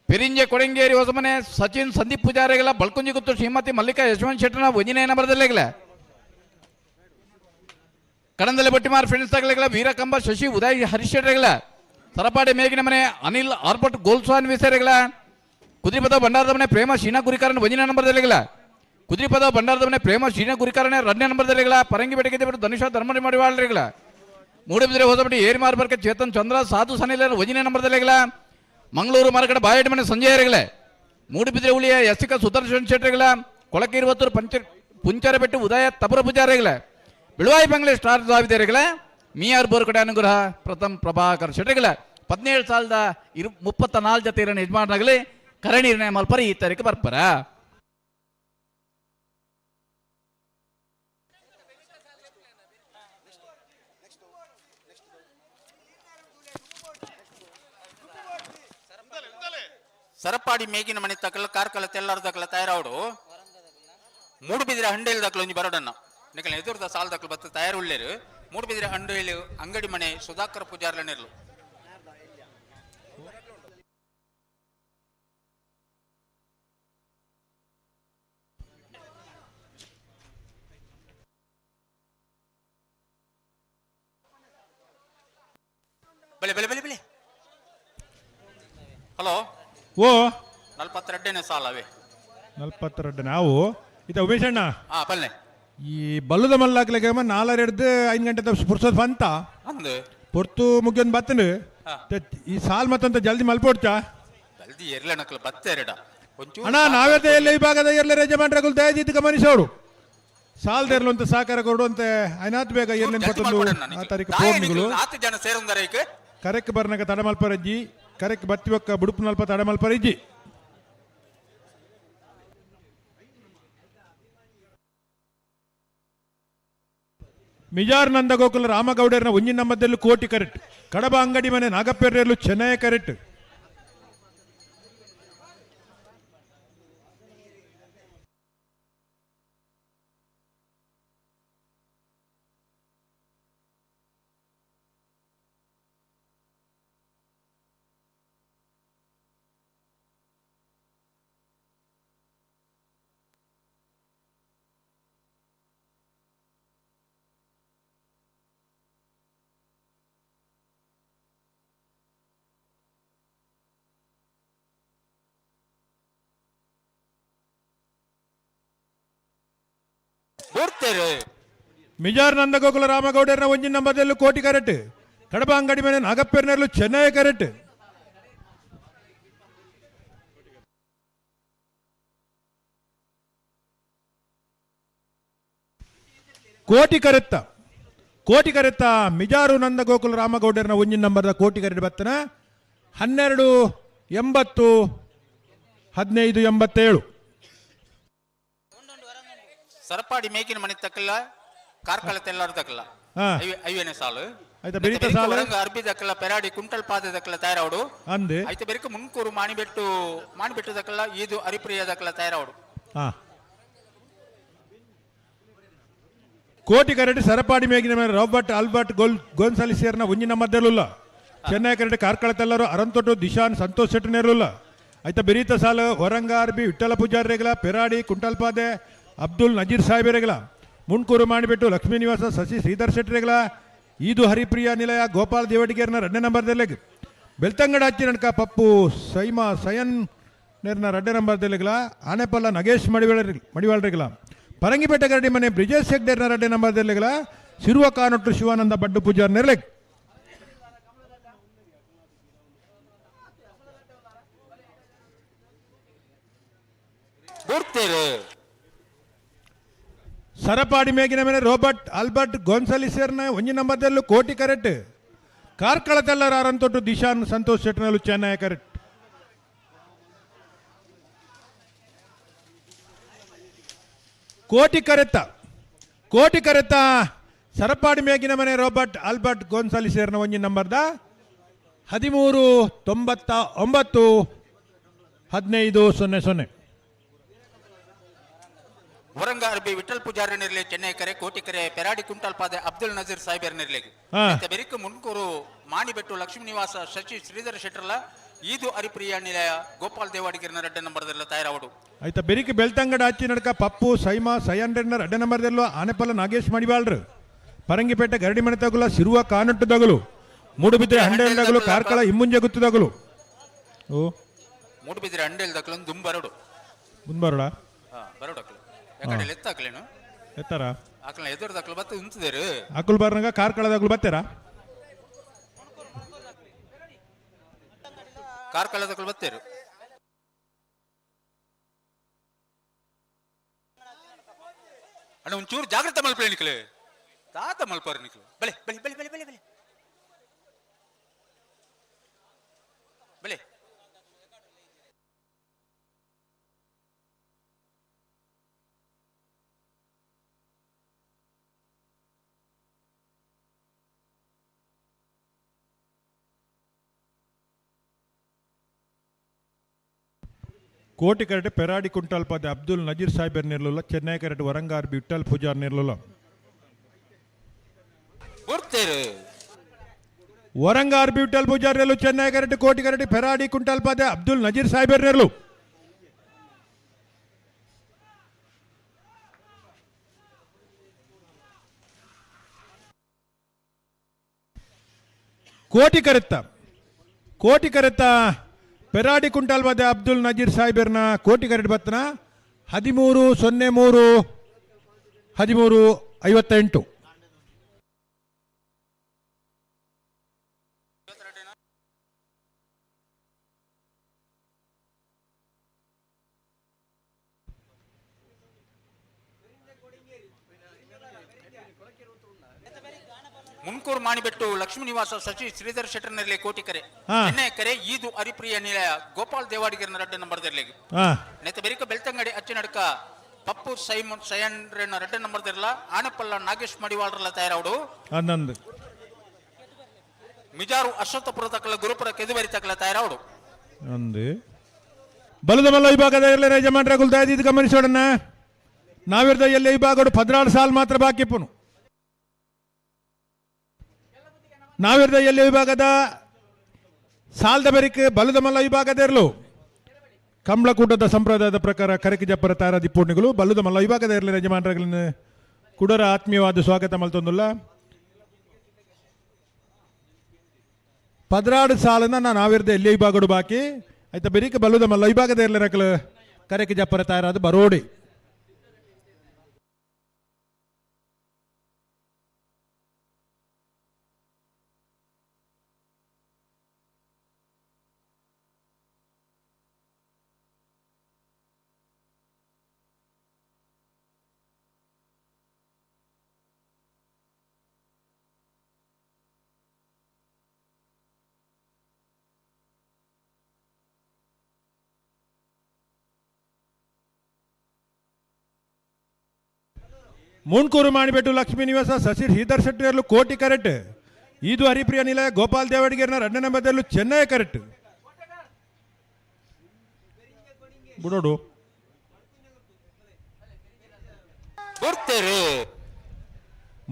ಪೆರಿಂಜೆ ಕೊಡಂಗೇರಿ ಹೊಸಮನೆ ಸಚಿನ್ ಸಂದೀಪ್ ಪೂಜಾರಿಗೆಲ್ಲ ಬಳ್ಕುಂಜಿ ಗುತ್ತು ಶ್ರೀಮತಿ ಮಲ್ಲಿಕಾ ಯಶವಂತ್ ಶೆಟ್ಟನ ಒಂಜಿನೇ ನಂಬರ್ದಲ್ಲೆಗಲ ಕಡಂದಲೆ ಬಟ್ಟಿಮಾರ್ ಫ್ರೆಂಡ್ಸ್ ತಗಲೆಗಳ ವೀರಕಂಬ ಶಶಿ ಉದಯ್ ಹರಿಶೆಟ್ಟರೆಗಳ ಸರಪಾಡಿ ಮೇಗಿನ ಮನೆ ಅನಿಲ್ ಆರ್ಬರ್ಟ್ ಗೋಲ್ಸ್ವಾನ್ ವಿಸರೆಗಳ ಕುದುರೆಪದ ಭಂಡಾರದ ಮನೆ ಪ್ರೇಮ ಶೀನಾ ಗುರಿಕಾರನ ಒಂಜಿನ ನಂಬರ್ದಲ್ಲೆಗಳ ಕುದುರೆಪದ ಭಂಡಾರದ ಮನೆ ಪ್ರೇಮ ಶೀನಾ ಗುರಿಕಾರನ 2ನೇ ನಂಬರ್ದಲ್ಲೆಗಳ ಪರಂಗಿ ಬೆಟಗಿದ್ದೆ ಬಿಟ್ಟು ಧನುಷ ಧರ್ಮಡಿ ಮಾಡಿವಾಳ್ರೆಗಳ ಮೂಡಿಬಿದ್ರೆ ಹೋದಬಿಟ್ಟು ಏರಿ ಮಾರ್ಬರ್ಕೆ ಚೇತನ್ ಚಂದ್ರ ಸಾಧು ಸನಿಲ ಒಂಜಿನೇ ನಂಬರ್ದಲ್ಲೆಗಳ ಮಂಗಳೂರು ಮಾರ್ಗಡೆ ಬಾಯಡ್ ಮನೆ ಸಂಜಯರೆಗಳೇ ಮೂಡಿಬಿದ್ರೆ ಉಳಿಯ ಯಸಿಕ ಸುದರ್ಶನ್ ಶೆಟ್ಟರೆಗಳ ಕೊಳಕೀರ್ವತ್ತೂರು ಪುಂಚರಬೆಟ್ಟು ಉದಯ ತಪುರ ಪೂಜಾರೆಗಳ ಬಿಳುವಾಯಿ ಬಂಗ್ಲೆ ಸ್ಟಾರ್ ಜಾವಿದೇರೆಗಳ ಮೀಯಾರ್ ಬೋರ್ಕಡೆ ಅನುಗ್ರಹ ಪ್ರಥಮ್ ಪ್ರಭಾಕರ್ ಶೆಟ್ಟರೆಗಳ 17 ಸಾಲದ 34 ಜೊತೆ ಇರೋ ಯಜಮಾನಾಗಲಿ ಕರಣೀರ್ನೇ ಮಲ್ಪರಿ ಈ ತಾರೀಕು ಬರ್ಪರ ಸರಪಾಡಿ ಮೇಗಿನ ಮನೆ ತಕ್ಕಲ ಕಾರ್ಕಲ ತೆಲ್ಲಾರ ದಕ್ಕಲ ತಯಾರವಡು ಮೂಡುಬಿದಿರೆ ಹಂಡೇಲ್ ದಕ್ಕಲ ಒಂಜಿ ಬರೋಡನ್ನ ನಿಕಲ್ ಎದುರದ ಸಾಲ ದಕ್ಕಲ ಬತ್ತ ತಯಾರು ಉಳ್ಳೇರು ಮೂಡುಬಿದಿರೆ ಹಂಡೇಲು ಅಂಗಡಿ ಮನೆ ಸುಧಾಕರ್ ಪೂಜಾರ್ಲನಿರ್ಲು ಬಲೆ ಬಲೆ ಬಲೆ ಬಲೆ ಹಲೋ ಓ 42ನೇ ಸಾಲವೇ 42 ನಾವು ಇತ ಉಮೇಶ್ ಅಣ್ಣ ಪಲ್ಲೆ ಈ ಬಲ್ಲುದ ಮಲ್ಲಾಕ್ಲಿಗೆ 4:05 ಗಂಟೆ ಪುರ್ಸೋದ್ ಬಂತ ಅಂದು ಪೊರ್ತು ಮುಗಿಯೊಂದು ಬತ್ತನು ಈ ಸಾಲ್ ಮತ್ತಂತ ಜಲ್ದಿ ಮಲ್ಪೋಡ್ಚಾ ಜಲ್ದಿ ಎರ್ಲನಕ್ಲ ಬತ್ತೆರಡ ಅಣ್ಣ ನಾವೇ ಎಲ್ಲ ಈ ಭಾಗದ ಎರ್ಲೆ ಯಜಮಾನ್ರಗಳು ದಯದಿದ್ದು ಗಮನಿಸೋಡು ಸಾಲ್ದೇರ್ಲು ಅಂತ ಸಾಕಾರ ಕೊಡುವಂತೆ ಐನಾತ್ ಬೇಗ ಎರ್ಲಿನ ಪತ್ತೊಂದು ಆ ತಾರೀಕು ಪೌರ್ಣಿಗಳು 4 ಜನ ಸೇರುಂದರ ಈಗ ಕರೆಕ್ ಬರ್ನಾಗ ತಡಮಲ್ಪರಜ್ಜಿ ಕರೆಕ್ ಬತ್ತಿವಕ್ಕ ಬುಡುಪು ನಲ್ಪ ತಡಮಲ್ಪರಿಜ್ಜಿ ಮಿಜಾರ್ ನಂದ ಗೋಕುಲ ರಾಮಗೌಡರ್ನ ಒಂಜಿನ ಮಧ್ಯಲ್ಲೂ ಕೋಟಿ ಕರೆಕ್ಟ್ ಕಡಬ ಅಂಗಡಿ ಮನೆ ನಾಗಪ್ಪೆರ್ರೆರ್ಲು ಚೆನ್ನೈ ಕರೆಕ್ಟ್ ಮಿಜಾರ್ ನಂದ ಗೋಕುಲ ರಾಮಗೌಡರ್ನ ಒಂಜಿನ ನಂಬರ್ದಲ್ಲೂ ಕೋಟಿ ಕರೆಕ್ಟ್ ಕಡಬ ಅಂಗಡಿ ಮನೆ ನಾಗಪ್ಪೆರ್ನೆರ್ಲು ಚೆನ್ನೈ ಕರೆಕ್ಟ್ ಕೋಟಿ ಕರೆತ್ತ ಮಿಜಾರು ನಂದ ಗೋಕುಲ ರಾಮಗೌಡರ್ನ ಒಂಜಿನ ನಂಬರ್ದ ಕೋಟಿ ಕರೆಕ್ಟ್ ಬತ್ತನ 12801587 ಸರಪಾಡಿ ಮೇಕಿನ ಮನೆ ತಕ್ಕಲ್ಲ ಕಾರ್ಕಳ ತೆಲ್ಲಾರ ದಕ್ಕಲ 5ನೇ ಸಾಲು ಆಯ್ತಾ ಬೆರಿತ ಸಾಲು ಅರ್ಬಿ ದಕ್ಕಲ ಪೆರಾಡಿ ಕುಂಟಲ್ ಪಾದ ದಕ್ಕಲ ತಯಾರವಡು ಅಂದೆ ಆಯ್ತಾ ಬೆರಿಕ ಮುನ್ಕೂರು ಮಾಣಿಬೆಟ್ಟು ದಕ್ಕಲ ಇದು ಹರಿಪ್ರಿಯ ದಕ್ಕಲ ತಯಾರವಡು ಕೋಟಿ ಕರೆಕ್ಟ್ ಸರಪಾಡಿ ಮೇಗಿನ ಮೇಲೆ ರಾಬರ್ಟ್ ಆಲ್ಬರ್ಟ್ ಗೋನ್ಸಾಲಿಸಿಯರ್ನ ಒಂಜಿನ ಮಧ್ಯಲುಲ್ಲ ಚೆನ್ನೈ ಕರೆಕ್ಟ್ ಕಾರ್ಕಳ ತೆಲ್ಲರು ಅರಂತೊಟ್ಟು ದಿಶಾನ್ ಸಂತೋಷ್ ಶೆಟ್ಟನೇರುಲ್ಲ ಆಯ್ತಾ ಬೆರೀತ ಸಾಲು ಹೊರಂಗ ಅರ್ಬಿ ವಿಠಲ ಪೂಜಾರಿಗಳ ಪೆರಾಡಿ ಕುಂಟಲ್ಪಾದೆ ಅಬ್ದುಲ್ ನಜೀರ್ ಸಾಹೇಬರೆಗಳ ಮುನ್ಕೂರು ಮಾಡಿಬಿಟ್ಟು ಲಕ್ಷ್ಮೀ ನಿವಾಸ ಶಶಿ ಶ್ರೀಧರ್ ಶೆಟ್ಟರೆಗಳ ಈದು ಹರಿಪ್ರಿಯ ನಿಲಯ ಗೋಪಾಲ್ ದೇವಡಿಗೇರ್ನ 2ನೇ ನಂಬರ್ದಲ್ಲೇ ಬೆಳ್ತಂಗಡ ಹಚ್ಚಿನಕ ಪಪ್ಪು ಸೈಮಾ ಸಯನ್ ನೇರ್ನ 2ನೇ ನಂಬರ್ದಲ್ಲಿಗಳ ಆನೆಪಲ್ಲ ನಗೇಶ್ ಮಡಿವಾಳ್ರಿಗಳ ಪರಂಗಿಪೇಟೆ ಗರಡಿ ಮನೆ ಬ್ರಿಜೇಶ್ ಹೆಗ್ಡೇರ್ನ 2ನೇ ನಂಬರ್ದಲ್ಲಿಗಳ ಸಿರುವ ಕಾನೊಟ್ಟು ಶಿವಾನಂದ ಬಡ್ಡು ಪೂಜಾರ್ ನೆರಲೆಗ್ ಸರಪಾಡಿ ಮೇಗಿನ ಮೇಲೆ ರಾಬರ್ಟ್ ಆಲ್ಬರ್ಟ್ ಗೋನ್ಸಾಲಿಸರ್ನ ಒಂಜಿ ನಂಬರ್ದಲ್ಲೂ ಕೋಟಿ ಕರೆಕ್ಟ್ ಕಾರ್ಕಳ ತೆಲ್ಲರ ಅರಂತೊಟ್ಟು ದಿಶಾನ್ ಸಂತೋಷ್ ಶೆಟ್ಟನಲ್ಲೂ ಚೆನ್ನೈ ಕರೆಕ್ಟ್ ಕೋಟಿ ಕರೆತ್ತ ಸರಪಾಡಿ ಮೇಗಿನ ಮನೆ ರಾಬರ್ಟ್ ಆಲ್ಬರ್ಟ್ ಗೋನ್ಸಾಲಿಸರ್ನ ಒಂಜಿ ನಂಬರ್ದ 13991500 ವರಂಗ ಅರ್ಬಿ ವಿಠಲ್ ಪೂಜಾರಿ ನಿರ್ಲೆ ಚೆನ್ನೈ ಕರೆ ಕೋಟಿಕೆರೆ ಪೆರಾಡಿ ಕುಂಟಲ್ ಪಾದೆ ಅಬ್ದುಲ್ ನಜೀರ್ ಸಾಹೇಬರ್ ನಿರ್ಲೆಗೆ ಬೆರಿಕ ಮುನ್ಕೂರು ಮಾಣಿಬೆಟ್ಟು ಲಕ್ಷ್ಮೀ ನಿವಾಸ ಶಶಿ ಶ್ರೀಧರ ಶೆಟ್ಟರ್ಲ ಈದು ಹರಿಪ್ರಿಯ ನಿಲಯ ಗೋಪಾಲ್ ದೇವಾಡಿಗಿರಿನ ರೆಡ್ಡ ನಂಬರ್ದಲ್ಲ ತಯಾರಾವಡು ಆಯ್ತಾ ಬೆರಿಕ ಬೆಳ್ತಂಗಡ ಹಚ್ಚಿ ನಡ್ಕ ಪಪ್ಪು ಸೈಮಾ ಸೈಯಂಡ್ರೆಡ್ನ ರೆಡ್ಡ ನಂಬರ್ದಲ್ಲೋ ಆನೆಪಲ್ಲ ನಾಗೇಶ್ ಮಡಿವಾಳ್ರು ಪರಂಗಿಪೇಟೆ ಗರಡಿ ಮನೆ ತಗುಲ ಸಿರುವ ಕಾನಟ್ಟು ತಗಲು ಮೂಡುಬಿದ್ರೆ ಹಂಡೆಲ್ ತಗಲು ಕಾರ್ಕಳ ಇಮ್ಮುಂಜೆ ಗುತ್ತು ತಗಲು ಓ ಮೂಡುಬಿದ್ರೆ ಹಂಡೆಲ್ ತಗಲು ದುಂಬರಡು ಮುಂಬರೋಡ ಬರೋಡು ಯಾಕಡೆ ಎತ್ತಾಕ್ಲೇನು ಎತ್ತಾರ ಆಕಳ ಎದುರು ದಕ್ಲು ಬತ್ತ ಉಂತಿದೇರು ಅಕುಲ್ ಬರ್ನಗ ಕಾರ್ಕಳದಾಗ್ಲು ಬತ್ತೇರಾ ಕಾರ್ಕಳದಕ್ಲು ಬತ್ತೇರು ಅಣ್ಣ ಒಂಚೂರು ಜಾಗ್ರತೆ ಮಲ್ಪಲೆ ನಿಕ್ಲೆ ತಾತ ಮಲ್ಪಾರ ನಿಕ್ಲು ಬಲೆ ಬಲೆ ಬಲೆ ಬಲೆ ಬಲೆ ಬಲೆ ಬಲೆ ಕೋಟಿ ಕರೆಟ್ ಪೆರಾಡಿ ಕುಂಟಾಲ್ ಪಾದೆ ಅಬ್ದುಲ್ ನಜೀರ್ ಸಾಹೇಬರ್ ನಿರ್ಲುಲ್ಲ ಚೆನ್ನೈ ಕರೆಟ್ ವರಂಗಾರ್ ಬಿ ವಿಠಲ್ ಪೂಜಾರ್ ನಿರ್ಲುಲ್ಲ ವರಂಗಾರ್ ಬಿ ವಿಠಲ್ ಪೂಜಾರ್ ನಿರ್ಲು ಚೆನ್ನೈ ಕರೆಟ್ ಕೋಟಿ ಕರೆಟ್ ಪೆರಾಡಿ ಕುಂಟಾಲ್ ಪಾದೆ ಅಬ್ದುಲ್ ನಜೀರ್ ಸಾಹೇಬರ್ ನಿರ್ಲು ಕೋಟಿ ಕರೆತ್ತ ಪೆರಾಡಿ ಕುಂಟಾಲ್ ಪಾದೆ ಅಬ್ದುಲ್ ನಜೀರ್ ಸಾಹೇಬರ್ನ ಕೋಟಿ ಕರೆಟ್ ಬತ್ತನ 13-03-13-58 ಮುನ್ಕೂರು ಮಾಣಿಬೆಟ್ಟು ಲಕ್ಷ್ಮೀ ನಿವಾಸ ಶಶಿ ಶ್ರೀಧರ ಶೆಟ್ಟರ್ ನಿರ್ಲೆ ಕೋಟಿಕೆರೆ ಚೆನ್ನೈ ಕರೆ ಈದು ಹರಿಪ್ರಿಯ ನಿಲಯ ಗೋಪಾಲ್ ದೇವಾಡಿಗಿರಿನ ರೆಡ್ಡ ನಂಬರ್ದಲ್ಲಿ ನೆತ್ತ ಬೆರಿಕ ಬೆಳ್ತಂಗಡಿ ಅಚ್ಚಿನಡ್ಕ ಪಪ್ಪು ಸೈಮನ್ ಸೈಯಂಡ್ರೆನ ರೆಡ್ಡ ನಂಬರ್ದಿರಲ್ಲ ಆನಪಲ್ಲ ನಾಗೇಶ್ ಮಡಿವಾಳ್ರಲ್ಲ ತಯಾರವಡು ಮಿಜಾರು ಅಶ್ವತ್ಥಪುರ ತಕ್ಕಲ ಗುರುಪುರ ಕೆದುಬರಿ ತಕ್ಕಲ ತಯಾರವಡು ಬಲದ ಮಲ್ಲ ವಿಭಾಗದ ಎಲ್ಲ ಯಜಮಾನ್ರ ಗುಲ್ದಾಯ್ದು ಇದು ಗಮನಿಸೋಣ ನಾವಿರ್ದ ಎಲ್ಲ ವಿಭಾಗಡು 16 ಸಾಲ್ ಮಾತ್ರ ಬಾಕಿ ಪುನು ನಾವಿರ್ದ ಎಲ್ಲ ವಿಭಾಗದ ಸಾಲ್ದ ಬೆರಿಕೆ ಬಲದ ಮಲ್ಲ ವಿಭಾಗದ ಇರಲು ಕಂಬಳಕೂಟದ ಸಂಪ್ರದಾಯದ ಪ್ರಕಾರ ಕರಕಿ ಜಪ್ಪರ ತಾರಾದಿ ಪೂರ್ಣಿಗಳು ಬಲ್ಲದ ಮಲ್ಲ ವಿಭಾಗದ ಇರಲಿ ಯಜಮಾನರಗಳನ್ನು ಕುಡರ ಆತ್ಮೀಯವಾದ ಸ್ವಾಗತ ಮಲ್ತೊಂದುಲ್ಲ 16 ಸಾಲನ್ನ ನಾನು ನಾವಿರ್ದ ಎಲ್ಲಿ ವಿಭಾಗಡು ಬಾಕಿ ಆಯ್ತಾ ಬೆರಿಕೆ ಬಲ್ಲದ ಮಲ್ಲ ವಿಭಾಗದ ಇರಲಿ ರಕಲು ಕರಕಿ ಜಪ್ಪರ ತಾರಾದ ಬರೋಡಿ ಮುನ್ಕೂರು ಮಾಡಿಬಿಟ್ಟು ಲಕ್ಷ್ಮೀ ನಿವಾಸ ಶಶಿ ಶ್ರೀಧರ್ ಶೆಟ್ಟಿಯರ್ಲು ಕೋಟಿ ಕರೆಕ್ಟ್ ಇದು ಹರಿಪ್ರಿಯ ನಿಲಯ ಗೋಪಾಲ್ ದೇವಾಡಿಗೇರ್ನ 2ನೇ ನಂಬರ್ದಲ್ಲೂ ಚೆನ್ನೈ ಕರೆಕ್ಟ್ ಬಿಡೋಡು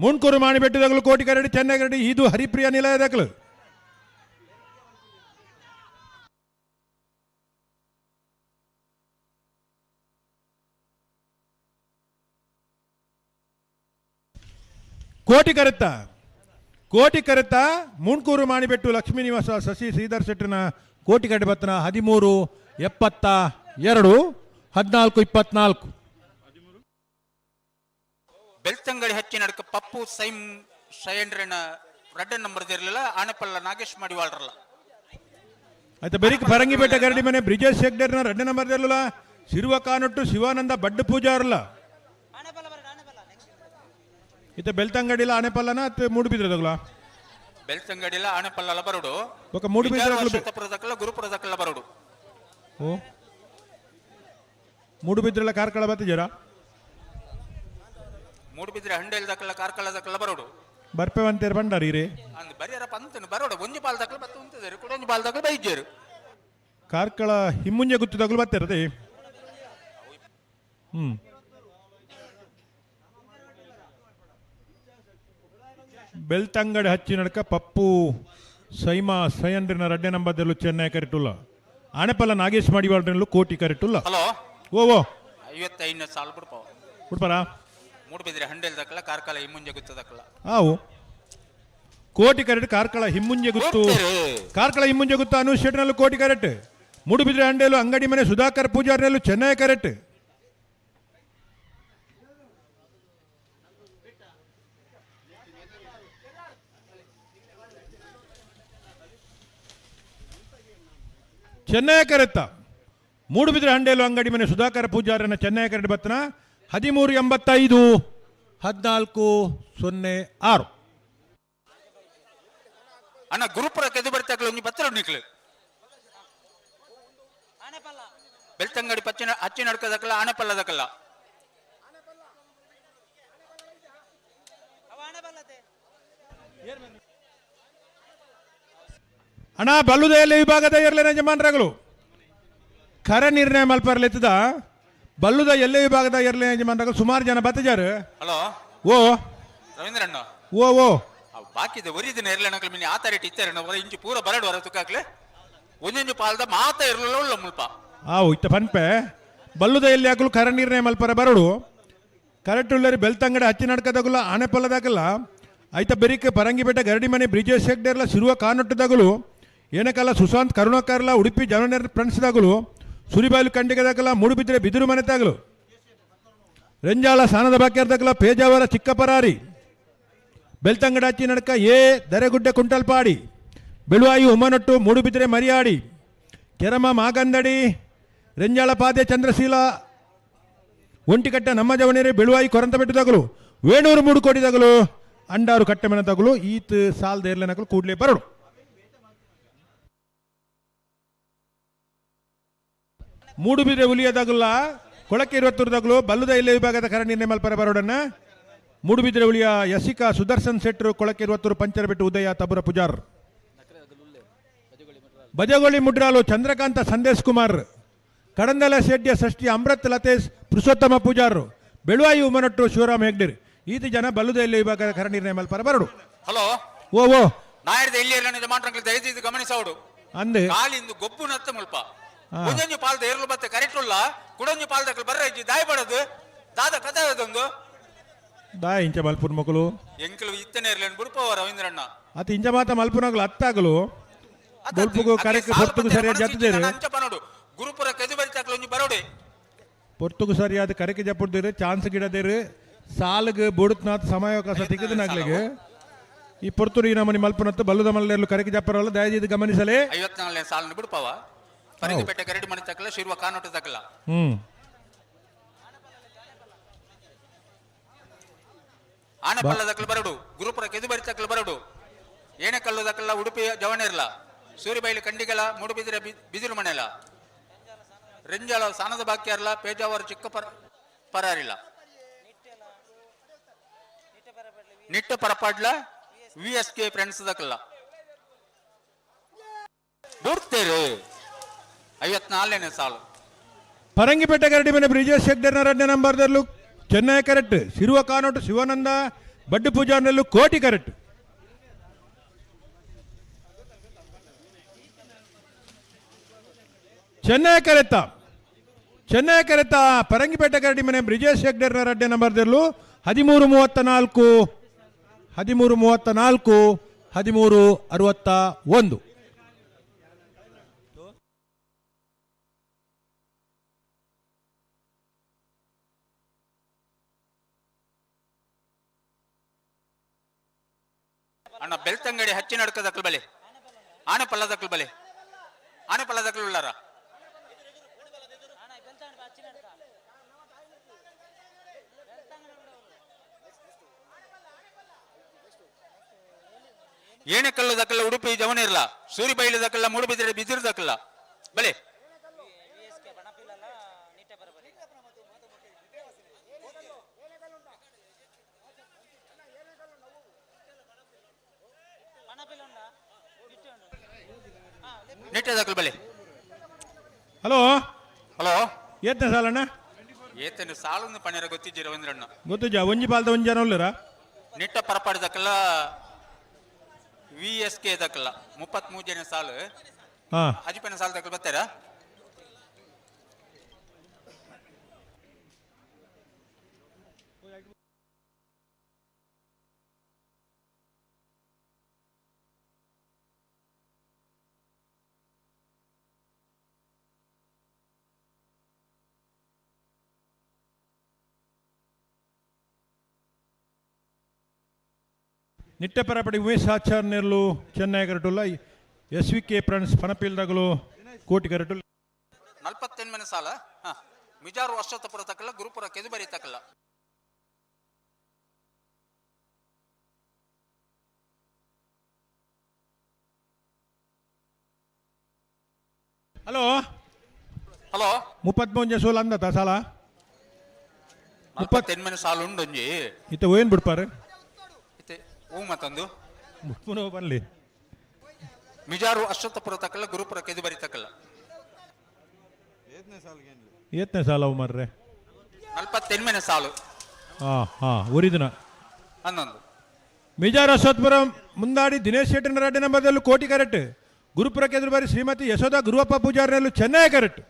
ಮುನ್ಕೂರು ಮಾಡಿಬಿಟ್ಟಿದಾಗಲು ಕೋಟಿ ಕರೆಕ್ಟ್ ಚೆನ್ನೈ ಕರೆಕ್ಟ್ ಇದು ಹರಿಪ್ರಿಯ ನಿಲಯದಾಗಲು ಕೋಟಿ ಕರೆತ್ತ ಮುನ್ಕೂರು ಮಾಡಿಬಿಟ್ಟು ಲಕ್ಷ್ಮೀ ನಿವಾಸ ಶಶಿ ಶ್ರೀಧರ್ ಶೆಟ್ಟರ್ನ ಕೋಟಿ ಕಡೆ ಬತ್ತನ 13-72-14-24 ಬೆಳ್ತಂಗಡಿ ಹಚ್ಚಿ ನಡ್ಕ ಪಪ್ಪು ಸೈಯಂಡ್ರೆನ ರೆಡ್ಡ ನಂಬರ್ ಇರಲಿಲ್ಲ ಆನಪಲ್ಲ ನಾಗೇಶ್ ಮಡಿವಾಳ್ರಲ್ಲ ಆಯ್ತಾ ಬೆರಿಕ್ ಪರಂಗಿಪೇಟೆ ಗರಡಿ ಮನೆ ಬ್ರಿಜೇಶ್ ಶೆಗ್ಡರ್ನ 2ನೇ ನಂಬರ್ ಇರಲಿಲ್ಲ ಶಿರುವ ಕಾನೊಟ್ಟು ಶಿವಾನಂದ ಬಡ್ಡ ಪೂಜಾರಲ್ಲ ಇತ ಬೆಳ್ತಂಗಡಿಲ ಆನೆಪಲ್ಲನ ಮೂಡುಬಿದ್ರದಗಲ ಬೆಳ್ತಂಗಡಿಲ ಆನೆಪಲ್ಲಲ ಬರೋಡು ఒక ಮೂಡುಬಿದ್ರದಗಲ ಗುರುಪುರದಕಲ್ಲ ಬರೋಡು ಓ ಮೂಡುಬಿದ್ರಲ ಕಾರ್ಕಳ ಬತ್ತಿಜರ ಮೂಡುಬಿದ್ರೆ ಹಂಡೆಲ್ದಕಲ್ಲ ಕಾರ್ಕಳದಕಲ್ಲ ಬರೋಡು ಬರ್ಪೆವಂತೇರ್ ಬಂಡಾರಿ ರೇ ಅಂದ್ ಬರಿಯರ ಪಂತನು ಬರೋಡು ಒಂಜಿ ಪಾಲ್ದಕಲ್ಲ ಬತ್ತು ಉಂತದೇರು ಕುಡೊಂಜಿ ಪಾಲ್ದಕಲ್ಲ ಬೈಜೇರು ಕಾರ್ಕಳ ಹಿಮ್ಮುಂಜೆ ಗುತ್ತದಗಲ ಬತ್ತಿರದೆ ಬೆಳ್ತಂಗಡಿ ಹಚ್ಚಿ ನಡಕ ಪಪ್ಪು ಸೈಮಾ ಸೈಯಂಡ್ರಿನ ರಡ್ಡೆ ನಂಬರ್ದಲ್ಲೂ ಚೆನ್ನೈ ಕರೆಟುಲ್ಲ ಆಣೆಪಲ್ಲ ನಾಗೇಶ್ ಮಾಡಿವಾಡ್ರಲ್ಲೂ ಕೋಟಿ ಕರೆಟುಲ್ಲ ಹಲೋ ಓ 55 ಸಾಲ ಬಿಡ್ಪಾವ ಬಿಡ್ಪಾರ ಮೂಡಬಿದ್ರೆ ಹಂಡೆಲ್ ದಕ್ಕಲ ಕಾರ್ಕಳ ಹಿಮ್ಮುಂಜೆ ಗುತ್ತದಕ್ಕಲ ಆವು ಕೋಟಿ ಕರೆಟ್ ಕಾರ್ಕಳ ಹಿಮ್ಮುಂಜೆ ಗುತ್ತು ಕಾರ್ಕಳ ಹಿಮ್ಮುಂಜೆ ಗುತ್ತು ಅನು ಶೆಟ್ನಲ್ಲೂ ಕೋಟಿ ಕರೆಟ್ ಮೂಡುಬಿದ್ರೆ ಹಂಡೆಲು ಅಂಗಡಿ ಮನೆ ಸುಧಾಕರ್ ಪೂಜಾರ್ನಲ್ಲೂ ಚೆನ್ನೈ ಕರೆಟ್ ಚೆನ್ನೈ ಕರೆತ್ತ ಮೂಡುಬಿದ್ರೆ ಹಂಡೇಲು ಅಂಗಡಿ ಮನೆ ಸುಧಾಕರ ಪೂಜಾರನ ಚೆನ್ನೈ ಕರೆಟ್ ಬತ್ತನ 1385 1406 ಅಣ್ಣ ಗುರುಪುರ ಕೆದು ಬರ್ತಾಕಲು ಒಂಜಿ ಪತ್ರ ನಿಕ್ಲು ಬೆಳ್ತಂಗಡಿ ಪಚ್ಚಿನ ಹಚ್ಚಿ ನಡ್ಕದಕ್ಕಲ್ಲ ಆಣೆಪಲ್ಲದಕ್ಕಲ್ಲ ಅಣ್ಣ ಬಲ್ಲುದೆಯಲ್ಲಿ ವಿಭಾಗದ ಎರಲಿನ ಯಜಮಾನರಾಗಲು ಖರ ನಿರ್ಣಯ ಮಲ್ಪರ್ಲೆತ್ತದ ಬಲ್ಲುದ ಎಲ್ಲೇ ವಿಭಾಗದ ಎರಲಿನ ಯಜಮಾನರಾಗಲು ಸುಮಾರು ಜನ ಬತ್ತಜಾರು ಹಲೋ ಓ ರವೀಂದ್ರಣ್ಣ ಓ ಬಾಕಿದ ಒರಿದಿನ ಎರಲನಕಲ್ ಮಿನಿ ಆತಾರಿಟ್ ಇತ್ತರಣ್ಣ ಇಂಚು ಪೂರ ಬರಡು ವರ ತುಕಾಕ್ಲೆ ಒಂದೊಂದು ಪಾಲ್ದ ಮಾತ ಇರಲಿಲ್ಲ ಉಳ್ಳ ಮುಲ್ಪ ಆವು ಇತ್ತ ಪನ್ಪೆ ಬಲ್ಲುದ ಎಲ್ಲಿ ಹಾಕಲು ಖರ ನಿರ್ಣಯ ಮಲ್ಪರ ಬರಡು ಕರೆಕ್ಟ್ ಉಳ್ಳರಿ ಬೆಳ್ತಂಗಡಿ ಹಚ್ಚಿ ನಡ್ಕದಾಗಲು ಆನೆಪಲ್ಲದಾಗಲ್ಲ ಐತ ಬೆರಿಕೆ ಪರಂಗಿಪೇಟೆ ಗರಡಿ ಮನೆ ಬ್ರಿಜೇಶ್ ಶೆಗ್ಡರ್ಲ ಸಿರುವ ಕಾನೊಟ್ಟದಾಗಲು ಏನಕ್ಕಲ್ಲ ಸುಶಾಂತ್ ಕರುಣಾಕರ್ಲ ಉಡುಪಿ ಜನರ ಫ್ರೆಂಡ್ಸ್ದಾಗಲು ಸುರಿಬಾಯಿಲು ಕಂಡಿಗದಾಗಲ್ಲ ಮೂಡುಬಿದ್ರೆ ಬಿದಿರು ಮನೆತಾಗಲು ರೆಂಜಾಳ ಸಾನದ ಬಾಕ್ಯರ್ದಾಗಲ್ಲ ಪೇಜಾವರ ಚಿಕ್ಕಪರಾರಿ ಬೆಳ್ತಂಗಡಿ ಹಚ್ಚಿ ನಡ್ಕ ದರೆಗುಡ್ಡೆ ಕುಂಟಲ್ಪಾಡಿ ಬೆಳುವಾಯಿ ಉಮ್ಮನೊಟ್ಟು ಮೂಡುಬಿದ್ರೆ ಮರಿಯಾಡಿ ಕೆರಮ ಮಾಗಂದಡಿ ರೆಂಜಾಳ ಪಾದೆ ಚಂದ್ರಶೀಲ ಒಂಟಿಕಟ್ಟೆ ನಮ್ಮ ಜವನೇರಿ ಬೆಳುವಾಯಿ ಕೊರಂತ ಬೆಟ್ಟದಾಗಲು ವೇಣೂರು ಮೂಡು ಕೋಟಿದಾಗಲು ಅಂಡಾರು ಕಟ್ಟೆ ಮನೆದಾಗಲು ಈತ್ ಸಾಲ್ ದೇರ್ಲೆನಕಲು ಕೂಡ್ಲೇ ಬರಡು ಮೂಡುಬಿದ್ರೆ ಉಲಿಯದಾಗಲ್ಲ ಕೊಳಕ್ಕೆ 20 ಬಲ್ಲುದ ಇಲ್ಲೇ ವಿಭಾಗದ ಕರ ನಿರ್ಣಯ ಮಲ್ಪರ ಬರೋಡನ್ನ ಮೂಡುಬಿದ್ರೆ ಉಳಿಯ ಯಸಿಕಾ ಸುದರ್ಶನ್ ಶೆಟ್ರು ಕೊಳಕ್ಕೆ 20 ಪಂಚರ ಬಿಟ್ಟು ಉದಯ ತಬುರ ಪೂಜಾರ್ ಬಜಗೋಳಿ ಮುಡ್ರಾಲು ಚಂದ್ರಕಾಂತ ಸಂದೇಶ್ ಕುಮಾರ್ ಕಡಂದಲ ಶೆಡ್ಡಿಯ ಷಷ್ಠಿ ಅಮೃತ್ ಲತೇಶ್ ಪುರುಷೋತ್ತಮ ಪೂಜಾರ್ ಬೆಳುವಾಯಿ ಉಮನೊಟ್ಟು ಶಿವರಾಮ್ ಹೆಗ್ಡೆರ್ ಈತ ಜನ ಬಲ್ಲುದ ಇಲ್ಲೇ ವಿಭಾಗದ ಕರ ನಿರ್ಣಯ ಮಲ್ಪರ ಬರಡು ಹಲೋ ಓ ನಾಯರ್ದ ಎಲ್ಲಿಯಲ್ಲ ಯಜಮಾನರಂಗಲ್ ದಯವಿಟ್ಟು ಗಮನಿಸವಡು ಅಂದೆ ಕಾಲಿಂದು ಗೊಬ್ಬು ನತ್ತ ಮುಲ್ಪ ಒಂದೊಂದು ಪಾಲ್ದ ಎರಲು ಬತ್ತೆ ಕರೆಕ್ಟ್ ಉಲ್ಲ ಕುಡೊಂದು ಪಾಲ್ದಕ್ಕೆ ಬರ್ರ ಇಜ್ಜಿ ದಾಯ ಬಡದು ದಾದ ಕಥೆ ಅದೊಂದು ದಾಯ ಇಂಚ ಮಲ್ಪುರ್ ಮಕ್ಕಳು ಎಂಕಲು ಇತ್ತನೇ ಇರ್ಲೇನು ಬಿಡ್ಪವ ರವೀಂದ್ರಣ್ಣ ಅತ ಇಂಚ ಮಾತ ಮಲ್ಪುನಾಗಲು ಅತ್ತಾಗಲು ಬಲ್ಪುಗು ಕರೆಕ್ಟ್ ಪೊರ್ತುಗು ಸರಿಯಾದ ಜತ್ತದೇರು ಪನೋಡು ಗುರುಪುರ ಕೆದು ಬರಿತಾಕಲು ಒಂಜಿ ಬರೋಡೆ ಪೊರ್ತುಗು ಸರಿಯಾದ ಕರೆಕೆ ಜಪ್ಪುಡ್ದೇರು ಚಾನ್ಸ್ ಗಿಡದೇರು ಸಾಲ್ಗೆ ಬುಡುತ್ನಾಥ ಸಮಯಾವಕಾಶ ತೆಗೆದನಾಗ್ಲಿಗೆ ಈ ಪೊರ್ತುರು ಈ ನಮನಿ ಮಲ್ಪುನತ್ತು ಬಲ್ಲುದ ಮಲ್ಲೆರ್ಲು ಕರೆಕೆ ಜಪ್ಪರಲ್ಲ ದಯವಿಟ್ಟು ಗಮನಿಸಲೇ 54ನೇ ಸಾಲನ್ನು ಬಿಡ್ಪವ ಪರಂಗಿಪೇಟೆ ಕರಡಿ ಮನೆ ತಕ್ಕಲ ಶಿರುವ ಕಾನೋಟ ತಕ್ಕಲ ಆನೆಪಲ್ಲ ದಕ್ಕಲ ಬರಡು ಗುರುಪುರ ಕೆದು ಬರಿ ತಕ್ಕಲ ಬರಡು ಏಣೆಕಲ್ಲು ದಕ್ಕಲ ಉಡುಪಿ ಜವನೇರ್ಲ ಸೂರಿಬೈಲಿ ಕಂಡಿಗಲ ಮೂಡುಬಿದಿರೆ ಬಿದಿರು ಮನೆಲ ರೆಂಜಾಳ ಸಾನದ ಬಾಕ್ಯಾರ್ಲ ಪೇಜಾವರ ಚಿಕ್ಕ ಪರಾರಿಲ್ಲ ನಿಟ್ಟ ಪರಪಾಡ್ಲ VSK ಫ್ರೆಂಡ್ಸ್ ದಕ್ಕಲ್ಲ ದೂರ್ತೇರು 54ನೇ ಸಾಲು ಪರಂಗಿಪೇಟೆ ಗರಡಿ ಮನೆ ಬ್ರಿಜೇಶ್ ಶೆಗ್ಡರ್ನ 2ನೇ ನಂಬರ್ದಲ್ಲೂ ಚೆನ್ನೈ ಕರೆಕ್ಟ್ ಸಿರುವ ಕಾನೋಟು ಶಿವಾನಂದ ಬಡ್ಡು ಪೂಜಾರ್ನಲ್ಲೂ ಕೋಟಿ ಕರೆಕ್ಟ್ ಚೆನ್ನೈ ಕರೆತ್ತ ಪರಂಗಿಪೇಟೆ ಗರಡಿ ಮನೆ ಬ್ರಿಜೇಶ್ ಶೆಗ್ಡರ್ನ 2ನೇ ನಂಬರ್ದಲ್ಲೂ 1334 1361 ಅಣ್ಣ ಬೆಳ್ತಂಗಡಿ ಹಚ್ಚಿ ನಡ್ಕದಕ್ಕಲ್ ಬಲೆ ಆನೆಪಲ್ಲದಕ್ಕಲ್ ಬಲೆ ಆನೆಪಲ್ಲದಕ್ಕಲ್ ಉಳ್ಳಾರ ಏಣೆಕಲ್ಲು ದಕ್ಕಲ್ಲ ಉಡುಪಿ ಜವನೇರ್ಲ ಸೂರಿಬೈಲು ದಕ್ಕಲ್ಲ ಮೂಡುಬಿದಿರೆ ಬಿದಿರು ದಕ್ಕಲ್ಲ ಬಲೆ ನಿಟ್ಟದಕ್ಕಲ್ ಬಲೆ ಹಲೋ ಏತನ ಸಾಲಣ್ಣ ಏತನ ಸಾಲನ್ನು ಪಣ್ಯರ ಗೊತ್ತಿಜ್ಜಿ ರವೀಂದ್ರಣ್ಣ ಗೊತ್ತಿಜ್ಜ ಒಂಜಿ ಪಾಲ್ದ ಒಂಜಿ ಜನ ಉಳ್ಳರ ನಿಟ್ಟ ಪರಪಾಡಿದಕ್ಕಲ್ಲ VSK ದಕ್ಕಲ್ಲ 33ನೇ ಸಾಲು ಅಜಿಪನ ಸಾಲು ದಕ್ಕಲ್ಲ ಬರ್ತಾರಾ? ನಿಟ್ಟೆಪರಪಡಿ ಉಮೇಶ್ ಆಚಾರ್ ನೆರ್ಲು ಚೆನ್ನೈ ಕರಟುಲ್ಲ SVK ಫ್ರೆಂಡ್ಸ್ ಪನಪಿಲ್ದಾಗಲು ಕೋಟಿ ಕರಟುಲ್ಲ 48ನೇ ಸಾಲ ಮಿಜಾರು ವರ್ಷತಪುರ ತಕ್ಕಲ್ಲ ಗುರುಪುರ ಕೆದುಬರಿ ತಕ್ಕಲ್ಲ. ಹಲೋ ಹಲೋ 33 ಸೋಲ್ ಅಂದತ ಸಾಲ 48ನೇ ಸಾಲು ಉಂಡೊಂಜಿ ಇತ್ತೆ ಏನ್ ಬಿಡ್ಪಾರೆ ಮತ್ತೊಂದು ಪುನಃ ಬನ್ಲಿ ಮಿಜಾರು ಅಶ್ವತ್ಥಪುರ ತಕ್ಕಲ್ಲ ಗುರುಪುರ ಕೆದುಬರಿ ತಕ್ಕಲ್ಲ 8ನೇ ಸಾಲ ಅವು ಮಾರ್ರೆ 48ನೇ ಸಾಲು ಒರಿದಿನ ಹನ್ನೊಂದು ಮಿಜಾರು ಅಶ್ವತ್ಥಪುರ ಮುಂದಾಡಿ ದಿನೇಶ್ ಶೆಟ್ಟಿನ ರೆಡ್ಡಿ ನಂಬರ್ದಲ್ಲೂ ಕೋಟಿ ಕರೆಕ್ಟ್ ಗುರುಪುರ ಕೆದುಬರಿ ಶ್ರೀಮತಿ ಯಶೋಧ ಗುರುವಪ್ಪ ಪೂಜಾರಿನಲ್ಲೂ ಚೆನ್ನೈ ಕರೆಕ್ಟ್.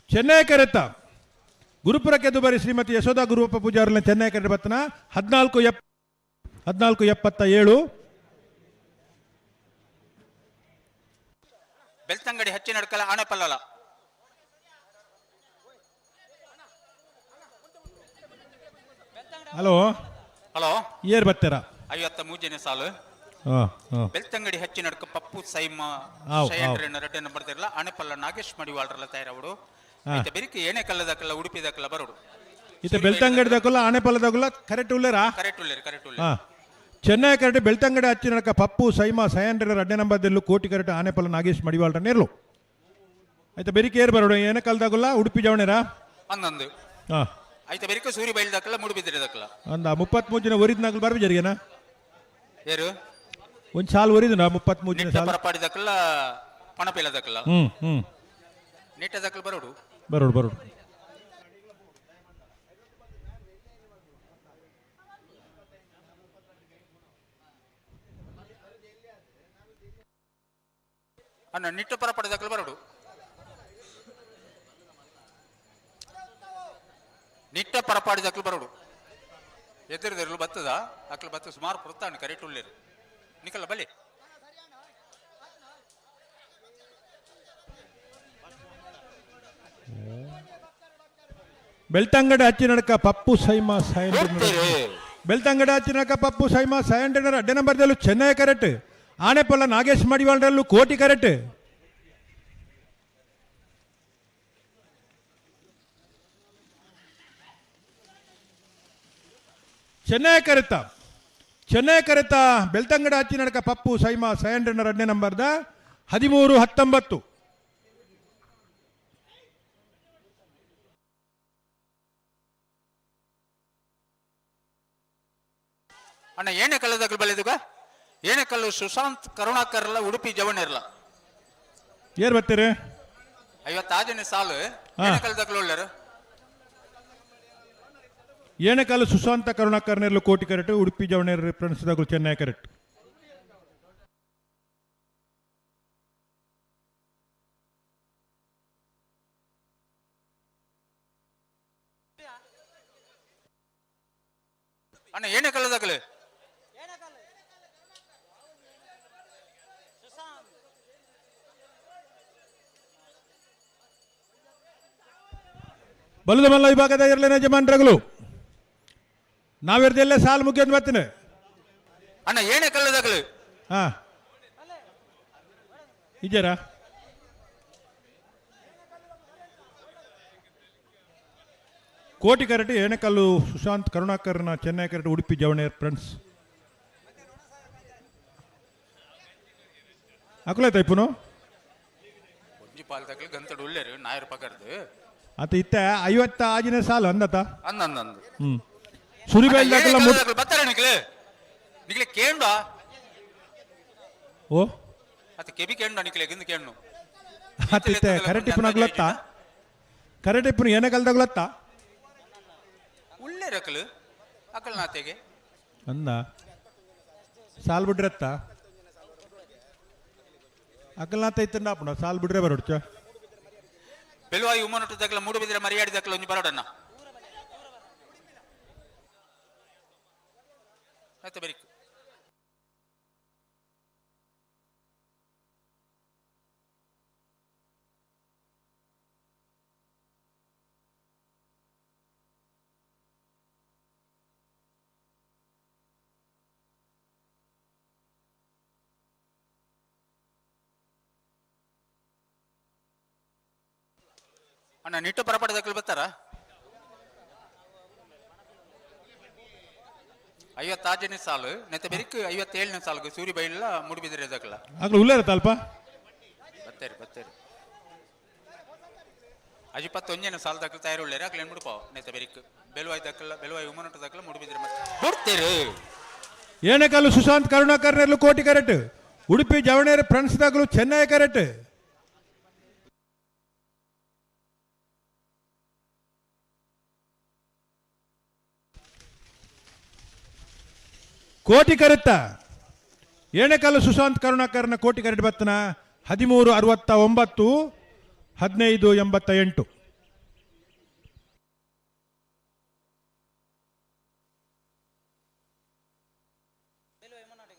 ಚೆನ್ನೈ ಕರೆತ್ತ ಗುರುಪುರ ಕೆದುಬರಿ ಶ್ರೀಮತಿ ಯಶೋಧ ಗುರುವಪ್ಪ ಪೂಜಾರಿನ ಚೆನ್ನೈ ಕರೆಕ್ಟ್ ಬತ್ತನ 1477. ಬೆಳ್ತಂಗಡಿ ಹಚ್ಚಿ ನಡ್ಕಲ ಆಣೆಪಲ್ಲಲ ಹಲೋ ಹಲೋ ಏರ್ ಬರ್ತಾರ 53ನೇ ಸಾಲು ಬೆಳ್ತಂಗಡಿ ಹಚ್ಚಿ ನಡ್ಕ ಪಪ್ಪು ಸೈಮ ರೆಡ್ಡಿ ಬರ್ತಿರಲ್ಲ ಆಣೆಪಲ್ಲ ನಾಗೇಶ್ ಮಡಿವಾಳ್ರಲ್ಲ ತಯಾರವಡು ಬೆರಿಕೆ ಏನೇ ಕಲ್ಲದಕ್ಕಲ್ಲ ಉಡುಪಿದಕ್ಕಲ್ಲ ಬರೋಡು ಇತ್ತೆ ಬೆಳ್ತಂಗಡಿದಕ್ಕಲ್ಲ ಆಣೆಪಲ್ಲದಾಗಲ್ಲ ಕರೆಕ್ಟ್ ಉಳ್ಳೇರಾ ಕರೆಕ್ಟ್ ಉಳ್ಳೇರಿ ಚೆನ್ನೈ ಕರೆಕ್ಟ್ ಬೆಳ್ತಂಗಡಿ ಹಚ್ಚಿ ನಡ್ಕ ಪಪ್ಪು ಸೈಮ ಸೈಂಡ್ರೆ ರೆಡ್ಡಿ ನಂಬರ್ದಲ್ಲೂ ಕೋಟಿ ಕರೆಕ್ಟ್ ಆನೆಪಲ್ಲ ನಾಗೇಶ್ ಮಡಿವಾಳ್ರ ನೇರ್ಲು ಆಯ್ತಾ ಬೆರಿಕೆ ಏರ್ ಬರೋಡು ಏನೇ ಕಲ್ದಾಗಲ್ಲ ಉಡುಪಿ ಜವಣೇರಾ ಹನ್ನೊಂದು ಆಯ್ತಾ ಬೆರಿಕೆ ಸೂರಿ ಬೈಲ್ದಕ್ಕಲ್ಲ ಮುಡುಬಿದ್ರಿದಕ್ಕಲ್ಲ ಅಂದ 33 ಒರಿದ್ನಾಗಲ್ ಬರ್ಬಿ ಜರಿಗೆನಾ ಏರು ಒಂದು ಸಾಲು ಒರಿದನ 33 ಸಾಲು ಪರಪಾಡಿದಕ್ಕಲ್ಲ ಪಣಪಿಲದಕ್ಕಲ್ಲ ನೀಟದಕ್ಕಲ್ಲ ಬರೋಡು ಬರೋಡು ಅಣ್ಣ ನಿಟ್ಟು ಪರಪಾಡಿದಕ್ಕಲ್ಲ ಬರೋಡು ನಿಟ್ಟ ಪರಪಾಡಿದಕ್ಕಲು ಬರೋಡು ಎದುರಿದರ್ಲು ಬತ್ತದ ಅಕ್ಲು ಬತ್ತ ಸುಮಾರು ಪುರ್ತಾಣ ಕರೆಕ್ಟ್ ಉಳ್ಳೇರು ನಿಕಲ್ಲ ಬಲಿ ಬೆಳ್ತಂಗಡಿ ಹಚ್ಚಿ ನಡಕ ಪಪ್ಪು ಸೈಮಾ ಬೆಳ್ತಂಗಡಿ ಹಚ್ಚಿ ನಡಕ ಪಪ್ಪು ಸೈಮಾ ಸೈಂಡ್ರ ಅಡ್ಡೆ ನಂಬರ್ದಲ್ಲೂ ಚೆನ್ನೈ ಕರೆಕ್ಟ್ ಆನೆಪಲ್ಲ ನಾಗೇಶ್ ಮಡಿವಾಳ್ರಲ್ಲೂ ಕೋಟಿ ಕರೆಕ್ಟ್. ಚೆನ್ನೈ ಕರೆತ ಬೆಳ್ತಂಗಡಿ ಹಚ್ಚಿ ನಡಕ ಪಪ್ಪು ಸೈಮಾ ಸೈಂಡ್ರ ಅಡ್ಡೆ ನಂಬರ್ದ 13-19. ಅಣ್ಣ ಏನೇ ಕಲ್ಲದಕ್ಕಲು ಬಲಿದುಗ ಏನೇ ಕಲ್ಲು ಸುಶಾಂತ್ ಕರುಣಾಕರ್ಲ ಉಡುಪಿ ಜವಣಿರ್ಲ ಏರ್ ಬರ್ತೀರಿ 56ನೇ ಸಾಲು ಏನೇ ಕಲ್ಲದಕ್ಕಲು ಒಳ್ಳೆರು ಏನೆಕಾಲು ಸುಶಾಂತ ಕರುಣಾಕರ್ನೆರ್ಲು ಕೋಟಿ ಕರೆಕ್ಟ್ ಉಡುಪಿ ಜವಣೇರ್ ಫ್ರೆಂಡ್ಸ್ದಾಗಲು ಚೆನ್ನೈ ಕರೆಕ್ಟ್. ಅಣ್ಣ ಏನೇ ಕಲ್ಲದಾಗಲು ಬಲದ ಮಲ್ಲ ವಿಭಾಗದ ಇರಲಿನ ಯಜಮಾನರುಗಳು ನಾವಿರ್ದೆಲ್ಲ ಸಾಲು ಮುಗಿಯೋದು ಬರ್ತೀನಿ ಅಣ್ಣ ಏನೇ ಕಲ್ಲದಾಗಲು ಇದ್ದಾರ ಕೋಟಿ ಕರೆಕ್ಟ್ ಏನೆಕಲ್ಲು ಸುಶಾಂತ್ ಕರುಣಾಕರ್ನ ಚೆನ್ನೈ ಕರೆಕ್ಟ್ ಉಡುಪಿ ಜವಣೇರ್ ಫ್ರೆಂಡ್ಸ್ ಹಾಕಲಾಯ್ತಾ ಇಪ್ಪನು ಪಾಲ್ದಾಗಲು ಗಂತಡು ಉಳ್ಳೇರು ನಾಯರು ಪಕರ್ದು ಆತ ಇತ್ತ 56ನೇ ಸಾಲು ಅಂದತ ಅಂದಂದು ಸುರಿಬೇಲ್ದಾಗಲ್ಲ ಬರ್ತಾರೆ ನಿಕ್ಲೆ ಕೇಂಡ ಓ ಅತ ಕೆಬಿ ಕೇಂಡ ನಿಕ್ಲೆ ಗಿಂದ ಕೇಂಡು ಆತ ಇತ್ತ ಕರೆಕ್ಟ್ ಇಪ್ಪನಾಗ್ಲತ್ತ ಕರೆಕ್ಟ್ ಇಪ್ಪು ಏನೇ ಕಲ್ದಾಗ್ಲತ್ತ ಉಳ್ಳೆ ರಕಲು ಅಕಲ್ನಾತೆಗೆ ಅಂದ ಸಾಲ್ ಬಿಡ್ರತ್ತ ಅಕಲ್ನಾಥ ಇತ್ತಂಡ ಅಪ್ಪಣ ಸಾಲ್ ಬಿಡ್ರೆ ಬರೋಡ್ಚ ಬೆಲುವಾಯಿ ಉಮ್ಮನೊಟ್ಟು ದಕ್ಕಲ ಮೂಡುಬಿದಿರೆ ಮರಿಯಾಡಿ ದಕ್ಕಲ ಒಂಜಿ ಬರೋಡನ್ನ ಆಯ್ತು ಬರೀ ಅಣ್ಣ ನಿಟ್ಟು ಪರಪಡದಕ್ಕಲು ಬರ್ತಾರ 56ನೇ ಸಾಲು ನೆತ್ತ ಬೆರಿಕ್ 57ನೇ ಸಾಲ್ಗೆ ಸೂರಿ ಬೈಲ ಮೂಡುಬಿದಿರೆ ದಕ್ಕಲ ಆಗ್ಲೂ ಉಳ್ಳೇರ ತಲ್ಪ ಬತ್ತೇರಿ 51ನೇ ಸಾಲ್ ದಕ್ಕಲ ತಯಾರು ಉಳ್ಳೇರ ಆಗ್ಲೇನ್ ಮುಡುಪಾವ ನೆತ್ತ ಬೆರಿಕ್ ಬೆಲುವಾಯಿ ಉಮ್ಮನೊಟ್ಟು ದಕ್ಕಲ ಮೂಡುಬಿದಿರೆ ಬರ್ತೀರಿ ಏನಕಲ್ಲು ಸುಶಾಂತ್ ಕರುಣಾಕರ್ನೆರ್ಲು ಕೋಟಿ ಕರೆಕ್ಟ್ ಉಡುಪಿ ಜವಣೇರಿ ಫ್ರೆಂಡ್ಸ್ ದಾಗಲು ಚೆನ್ನೈ ಕರೆಕ್ಟ್ ಕೋಟಿ ಕರೆತ್ತ ಏಣೆಕಲ್ಲು ಸುಶಾಂತ್ ಕರುಣಾಕರ್ನ ಕೋಟಿ ಕರೆಕ್ಟ್ ಬತ್ತನ 1369 1588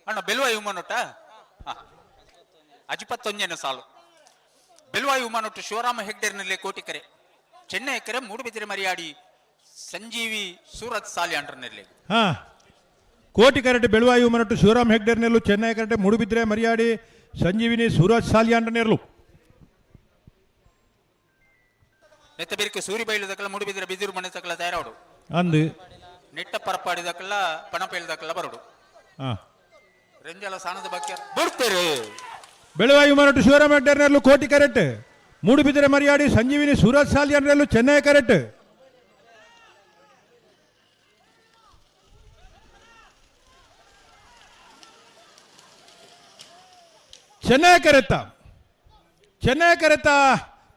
ಅಣ್ಣ ಬೆಲುವಾಯಿ ಉಮ್ಮನೊಟ್ಟ 51ನೇ ಸಾಲು ಬೆಲುವಾಯಿ ಉಮ್ಮನೊಟ್ಟು ಶಿವರಾಮ ಹೆಗ್ಡೇರ್ನಲ್ಲಿ ಕೋಟಿ ಕರೆ ಚೆನ್ನೈ ಕರೆ ಮೂಡುಬಿದಿರೆ ಮರಿಯಾಡಿ ಸಂಜೀವಿ ಸೂರತ್ ಸಾಲಿ ಅಂಡ್ರನಲ್ಲಿ ಹಾ ಕೋಟಿ ಕರೆಕ್ಟ್ ಬೆಳುವಾಯಿ ಉಮ್ಮನೊಟ್ಟು ಶಿವರಾಮ್ ಹೆಗ್ಡೇರ್ನೆರ್ಲು ಚೆನ್ನೈ ಕರೆಕ್ಟ್ ಮೂಡುಬಿದ್ರೆ ಮರಿಯಾಡಿ ಸಂಜೀವಿನಿ ಸೂರಜ್ ಸಾಲಿಯಾಂಡನೆರ್ಲು ನೆತ್ತ ಬೆರಿಕೆ ಸೂರಿ ಬೈಲು ದಕ್ಕಲ ಮೂಡುಬಿದಿರೆ ಬಿದಿರು ಮನೆ ತಕ್ಕಲ ತಯಾರಾಡು ಅಂದು ನೆಟ್ಟ ಪರಪಾಡಿ ದಕ್ಕಲ ಪಣಪೇಳು ದಕ್ಕಲ ಬರೋಡು ರೆಂಜಲ ಸಾಣದ ಬಗ್ಗೆ ಬರ್ತೀರಿ ಬೆಳುವಾಯಿ ಉಮ್ಮನೊಟ್ಟು ಶಿವರಾಮ್ ಹೆಗ್ಡೇರ್ನೆರ್ಲು ಕೋಟಿ ಕರೆಕ್ಟ್ ಮೂಡುಬಿದ್ರೆ ಮರಿಯಾಡಿ ಸಂಜೀವಿನಿ ಸೂರಜ್ ಸಾಲಿಯಾಂಡನೆರ್ಲು ಚೆನ್ನೈ ಕರೆಕ್ಟ್ ಚೆನ್ನೈ ಕರೆತ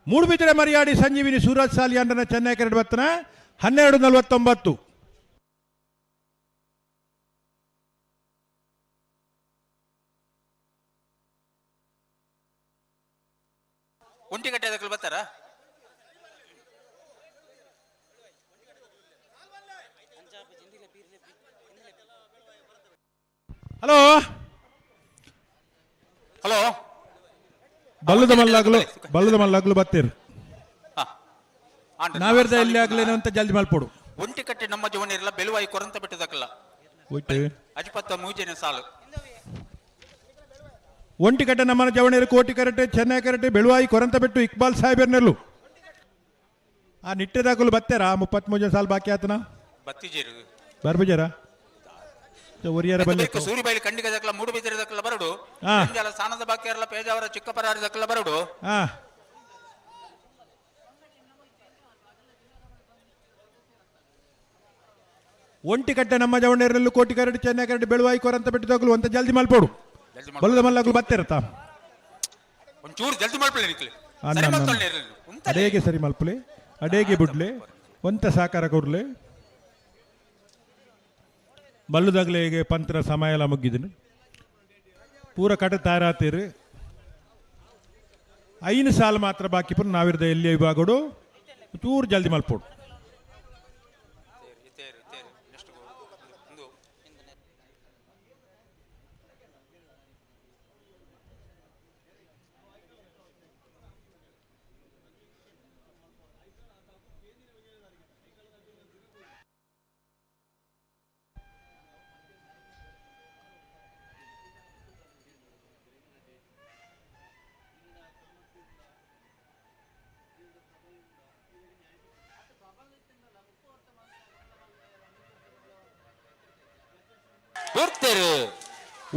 ಮೂಡುಬಿದಿರೆ ಮರಿಯಾಡಿ ಸಂಜೀವಿನಿ ಸೂರಜ್ ಸಾಲಿಯಾಂಡನ ಚೆನ್ನೈ ಕರೆಟ್ ಬತ್ತನ 1249 ಒಂಟಿಗಟ್ಟೆ ಅದಕ್ಕೆ ಬರ್ತಾರ ಹಲೋ ಹಲೋ ಬಲ್ಲದ ಮಲ್ಲಾಗ್ಲು ಬತ್ತೀರಿ ನಾವೆರ್ದ ಎಲ್ಲಿ ಆಗ್ಲೇನು ಅಂತ ಜಲ್ದಿ ಮಲ್ಪೋಡು ಒಂಟಿಕಟ್ಟೆ ನಮ್ಮ ಜೀವನ ಬೆಲುವಾಯಿ ಕೊರಂತ ಬಿಟ್ಟದಕ್ಕಲ್ಲ 53ನೇ ಸಾಲು ಒಂಟಿಕಟ್ಟೆ ನಮ್ಮನ ಜವಣೇರು ಕೋಟಿ ಕರೆಕ್ಟ್ ಚೆನ್ನೈ ಕರೆಕ್ಟ್ ಬೆಳುವಾಯಿ ಕೊರಂತ ಬಿಟ್ಟು ಇಕ್ಬಾಲ್ ಸಾಹೇಬರ್ನೆರ್ಲು ಆ ನಿಟ್ಟೆದಾಗಲು ಬತ್ತಾರ 33 ಸಾಲ್ ಬಾಕಿ ಆತನ ಬತ್ತಿಜೇರು ಬರ್ಬಜಾರ ಒರಿಯಾರ ಬಲ್ಲಿ ಸೂರಿ ಬೈಲಿ ಕಂಡಿಗೆ ದಕ್ಕಲ ಮೂಡುಬಿದಿರೆ ದಕ್ಕಲ ಬರಡು ಜಲ ಸಾನದ ಬಾಕಿ ಇರಲ್ಲ ಪೇಜಾವರ ಚಿಕ್ಕಪರಾರಿ ದಕ್ಕಲ ಬರಡು ಒಂಟಿಕಟ್ಟೆ ನಮ್ಮ ಜವಣೇರಲ್ಲೂ ಕೋಟಿ ಕರೆಕ್ಟ್ ಚೆನ್ನೈ ಕರೆಕ್ಟ್ ಬೆಳುವಾಯಿ ಕೊರಂತ ಬಿಟ್ಟು ಅಂತ ಜಲ್ದಿ ಮಲ್ಪೋಡು ಬಲ್ಲದ ಮಲ್ಲಾಗ್ಲು ಬತ್ತಿರತ್ತ ಒಂಚೂರು ಜಲ್ದಿ ಮಲ್ಪಲೆ ನಿಕ್ಲಿ ಅಡೇಗೆ ಸರಿ ಮಲ್ಪಲೆ ಅಡೇಗೆ ಬಿಡ್ಲೆ ಒಂತ ಸಾಕಾರ ಕೊಡ್ಲೆ ಬಲ್ಲುದಾಗ್ಲೆಗೆ ಪಂತ್ರ ಸಮಯ ಎಲ್ಲ ಮುಗಿದಿನಿ ಪೂರ ಕಟ ತಾರಾತೀರಿ 5 ಸಾಲು ಮಾತ್ರ ಬಾಕಿ ಪುನಃ ನಾವಿರ್ದ ಎಲ್ಲಿ ವಿಭಾಗಡು ಚೂರು ಜಲ್ದಿ ಮಲ್ಪೋಡು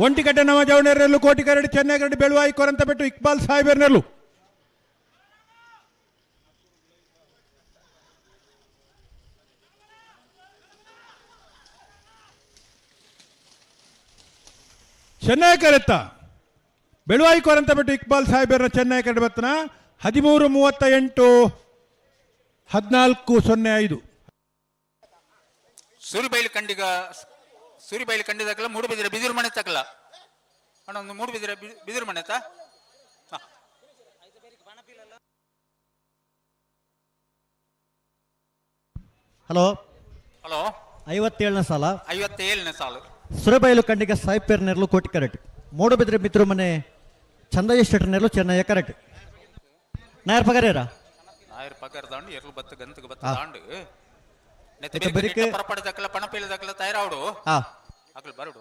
ಒಂಟಿಕಟ್ಟೆ ನಮ್ಮ ಜವಣೇರಲ್ಲೂ ಕೋಟಿ ಕರೆಕ್ಟ್ ಚೆನ್ನೈ ಕರೆಕ್ಟ್ ಬೆಳುವಾಯಿ ಕೊರಂತ ಬಿಟ್ಟು ಇಕ್ಬಾಲ್ ಸಾಹೇಬರ್ನೆರ್ಲು ಚೆನ್ನೈ ಕರೆತ್ತ ಬೆಳುವಾಯಿ ಕೊರಂತ ಬಿಟ್ಟು ಇಕ್ಬಾಲ್ ಸಾಹೇಬರ್ನ ಚೆನ್ನೈ ಕರೆಕ್ಟ್ ಬತ್ತನ 1338 14-05. ಸೂರಿಬೈಲು ಕಂಡಿದಕ್ಕಲ್ಲ ಮೂಡುಬಿದಿರೆ ಬಿದಿರು ಮನೆ ತಕ್ಕಲ್ಲ ಅಣ್ಣ, ಒಂದು ಮೂಡುಬಿದಿರೆ ಬಿದಿರು ಮನೆ ತಾ. ಹಲೋ ಹಲೋ 57ನೇ ಸಾಲ 57ನೇ ಸಾಲು ಸುರಬೈಲು ಕಂಡಿಗೆ ಸಾಯಿಪೇರ್ ನೆರಳು ಕೋಟಿ ಕರೆಕ್ಟ್. ಮೂಡುಬಿದ್ರೆ ಮಿತ್ರ ಮನೆ ಚಂದಯ್ಯ ಶೆಟ್ಟರ್ ನೆರಳು ಚೆನ್ನಯ್ಯ ಕರೆಕ್ಟ್. ನಾಯರ್ ಪಗಾರೇರಾ ನಾಯರ್ ಪಗಾರ ದಾಂಡು ಎರ್ಲು ಬತ್ತ ಗಂತಗ ಬತ್ತ ದಾಂಡು ನೆತ್ತ ಪರಪಡದಕ್ಕಲ್ಲ ಪಣಪೇಲದಕ್ಕಲ್ಲ ತಯಾರಾವಡು ಅಕಲ್ ಬರಡು.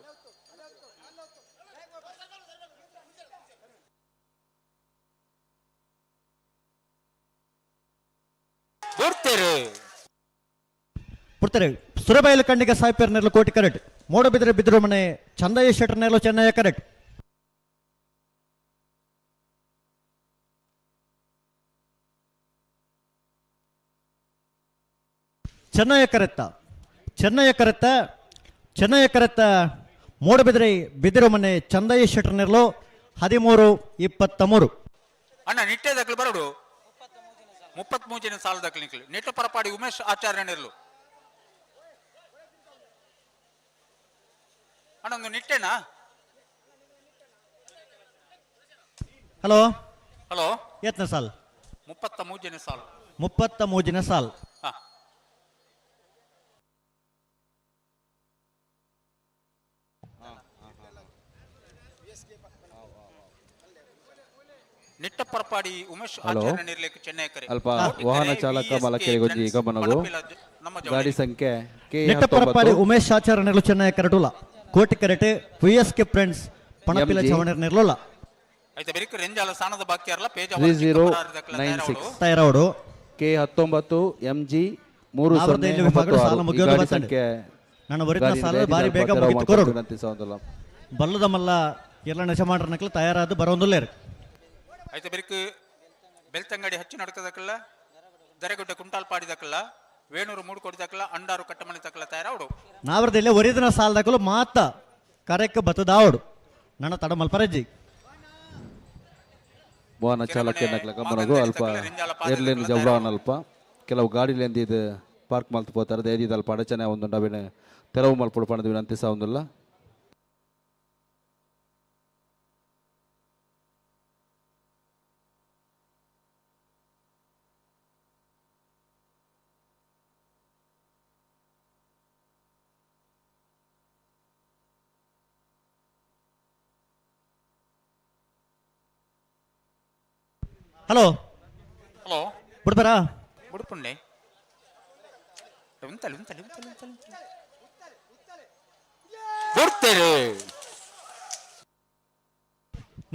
ಪುಡ್ತಾರೆ ಸುರಬೈಲು ಕಂಡಿಗೆ ಸಾಯಿಪೇರ್ ನೆರಳು ಕೋಟಿ ಕರೆಕ್ಟ್. ಮೂಡುಬಿದ್ರೆ ಬಿದ್ರು ಮನೆ ಚಂದಯ್ಯ ಶೆಟ್ಟರ್ ನೆರಳು ಚೆನ್ನಯ್ಯ ಕರೆಕ್ಟ್. ಚೆನ್ನಯ್ಯ ಕರೆತ್ತ ಮೂಡುಬಿದ್ರೆ ಬಿದಿರು ಮನೆ ಚಂದಯ್ಯ ಶೆಟ್ಟರ್ ನೆರಳು 13-23. ಅಣ್ಣ ನಿಟ್ಟೆ ದಕ್ಕಲು ಬರಡು 33ನೇ ಸಾಲ ದಕ್ಕಲು ನಿಕ್ಲಿ ನಿಟ್ಟ ಪರಪಾಡಿ ಉಮೇಶ್ ಆಚಾರ್ಯ ನೆರಳು ಅಣ್ಣ ಒಂದು ನಿಟ್ಟೆನಾ. ಹಲೋ ಹಲೋ ಎತ್ನ ಸಾಲ್ 33ನೇ ಸಾಲು 33ನೇ ಸಾಲ್. ನಿಟ್ಟ ಪರಪಾಡಿ ಉಮೇಶ್ ಆಚಾರ್ಯ ನಿರ್ಲೇಖ ಚೆನ್ನೈ ಕರೆ ಅಲ್ಪ ವಾಹನ ಚಾಲಕ ಮಲಕೆರೆ ಗೊಜ್ಜಿ ಗಮನಗು ಗಾಡಿ ಸಂಖ್ಯೆ ನಿಟ್ಟ ಪರಪಾಡಿ ಉಮೇಶ್ ಆಚಾರ್ಯ ನೆರಳು ಚೆನ್ನೈ ಕರೆಟುಲ ಕೋಟಿ ಕರೆಟೆ ವಿಎಸ್ಕೆ ಫ್ರೆಂಡ್ಸ್ ಪಣಪಿಲ ಚವಣರ್ ನೆರಳುಲ ಐತೆ ಬೆರಿಕ ರೆಂಜಾಲ ಸಾನದ ಬಾಕಿಯಾರಲ್ಲ ಪೇಜ್ 3096 ತಯಾರವಡು K19 MG 30 ಗಾಡಿ ಸಂಖ್ಯೆ ನಾನು ಬರಿದ ಸಾಲ ಬಾರಿ ಬೇಗ ಮುಗಿತು ಕೊರಡು ಬಲ್ಲದ ಮಲ್ಲ ಎಲ್ಲ ನಶ ಮಾಡ್ರ ನಕಲ ತಯಾರಾದ ಬರೋಂದಿಲ್ಲ ಐತೆ ಬೆರಿಕ ಬೆಳ್ತಂಗಡಿ ಹಚ್ಚಿ ನಡ್ಕದಕ್ಕಲ್ಲ ದರೆಗುಡ್ಡ ಕುಂಟಾಲ್ ಪಾಡಿದಕ್ಕಲ್ಲ ವೇಣೂರು ಮೂಡು ಕೊಡಿದಕ್ಕಲ್ಲ ಅಂಡಾರು ಕಟ್ಟಮಣಿ ತಕ್ಕಲ್ಲ ತಯಾರಾವಡು ನಾವರದಲ್ಲಿ ಒರಿದಿನ ಸಾಲದಕ್ಕಲು ಮಾತ ಕರೆಕ್ಕ ಬತ್ತದಾವಡು ನನ್ನ ತಡ ಮಲ್ಪರಜ್ಜಿ ವಾಹನ ಚಾಲಕ ಗಮನಗು ಅಲ್ಪ ಏರ್ಲೇನ್ ಜವ್ರಾನ್ ಅಲ್ಪ ಕೆಲವು ಗಾಡಿಲೆಂದು ಇದು ಪಾರ್ಕ್ ಮಲ್ತು ಹೋತಾರೆ ದಯದಿದ್ದು ಅಲ್ಪ ಅಡಚಣೆ ಒಂದು ನವೀನ ತೆರವು ಮಲ್ಪಡು ಪಣದ ವಿನಂತಿ ಸಹ ಒಂದಿಲ್ಲ. ಹಲೋ ಹಲೋ ಬಿಡ್ಬಾರಾ ಬಿಡ್ಪುಣ್ಣೆ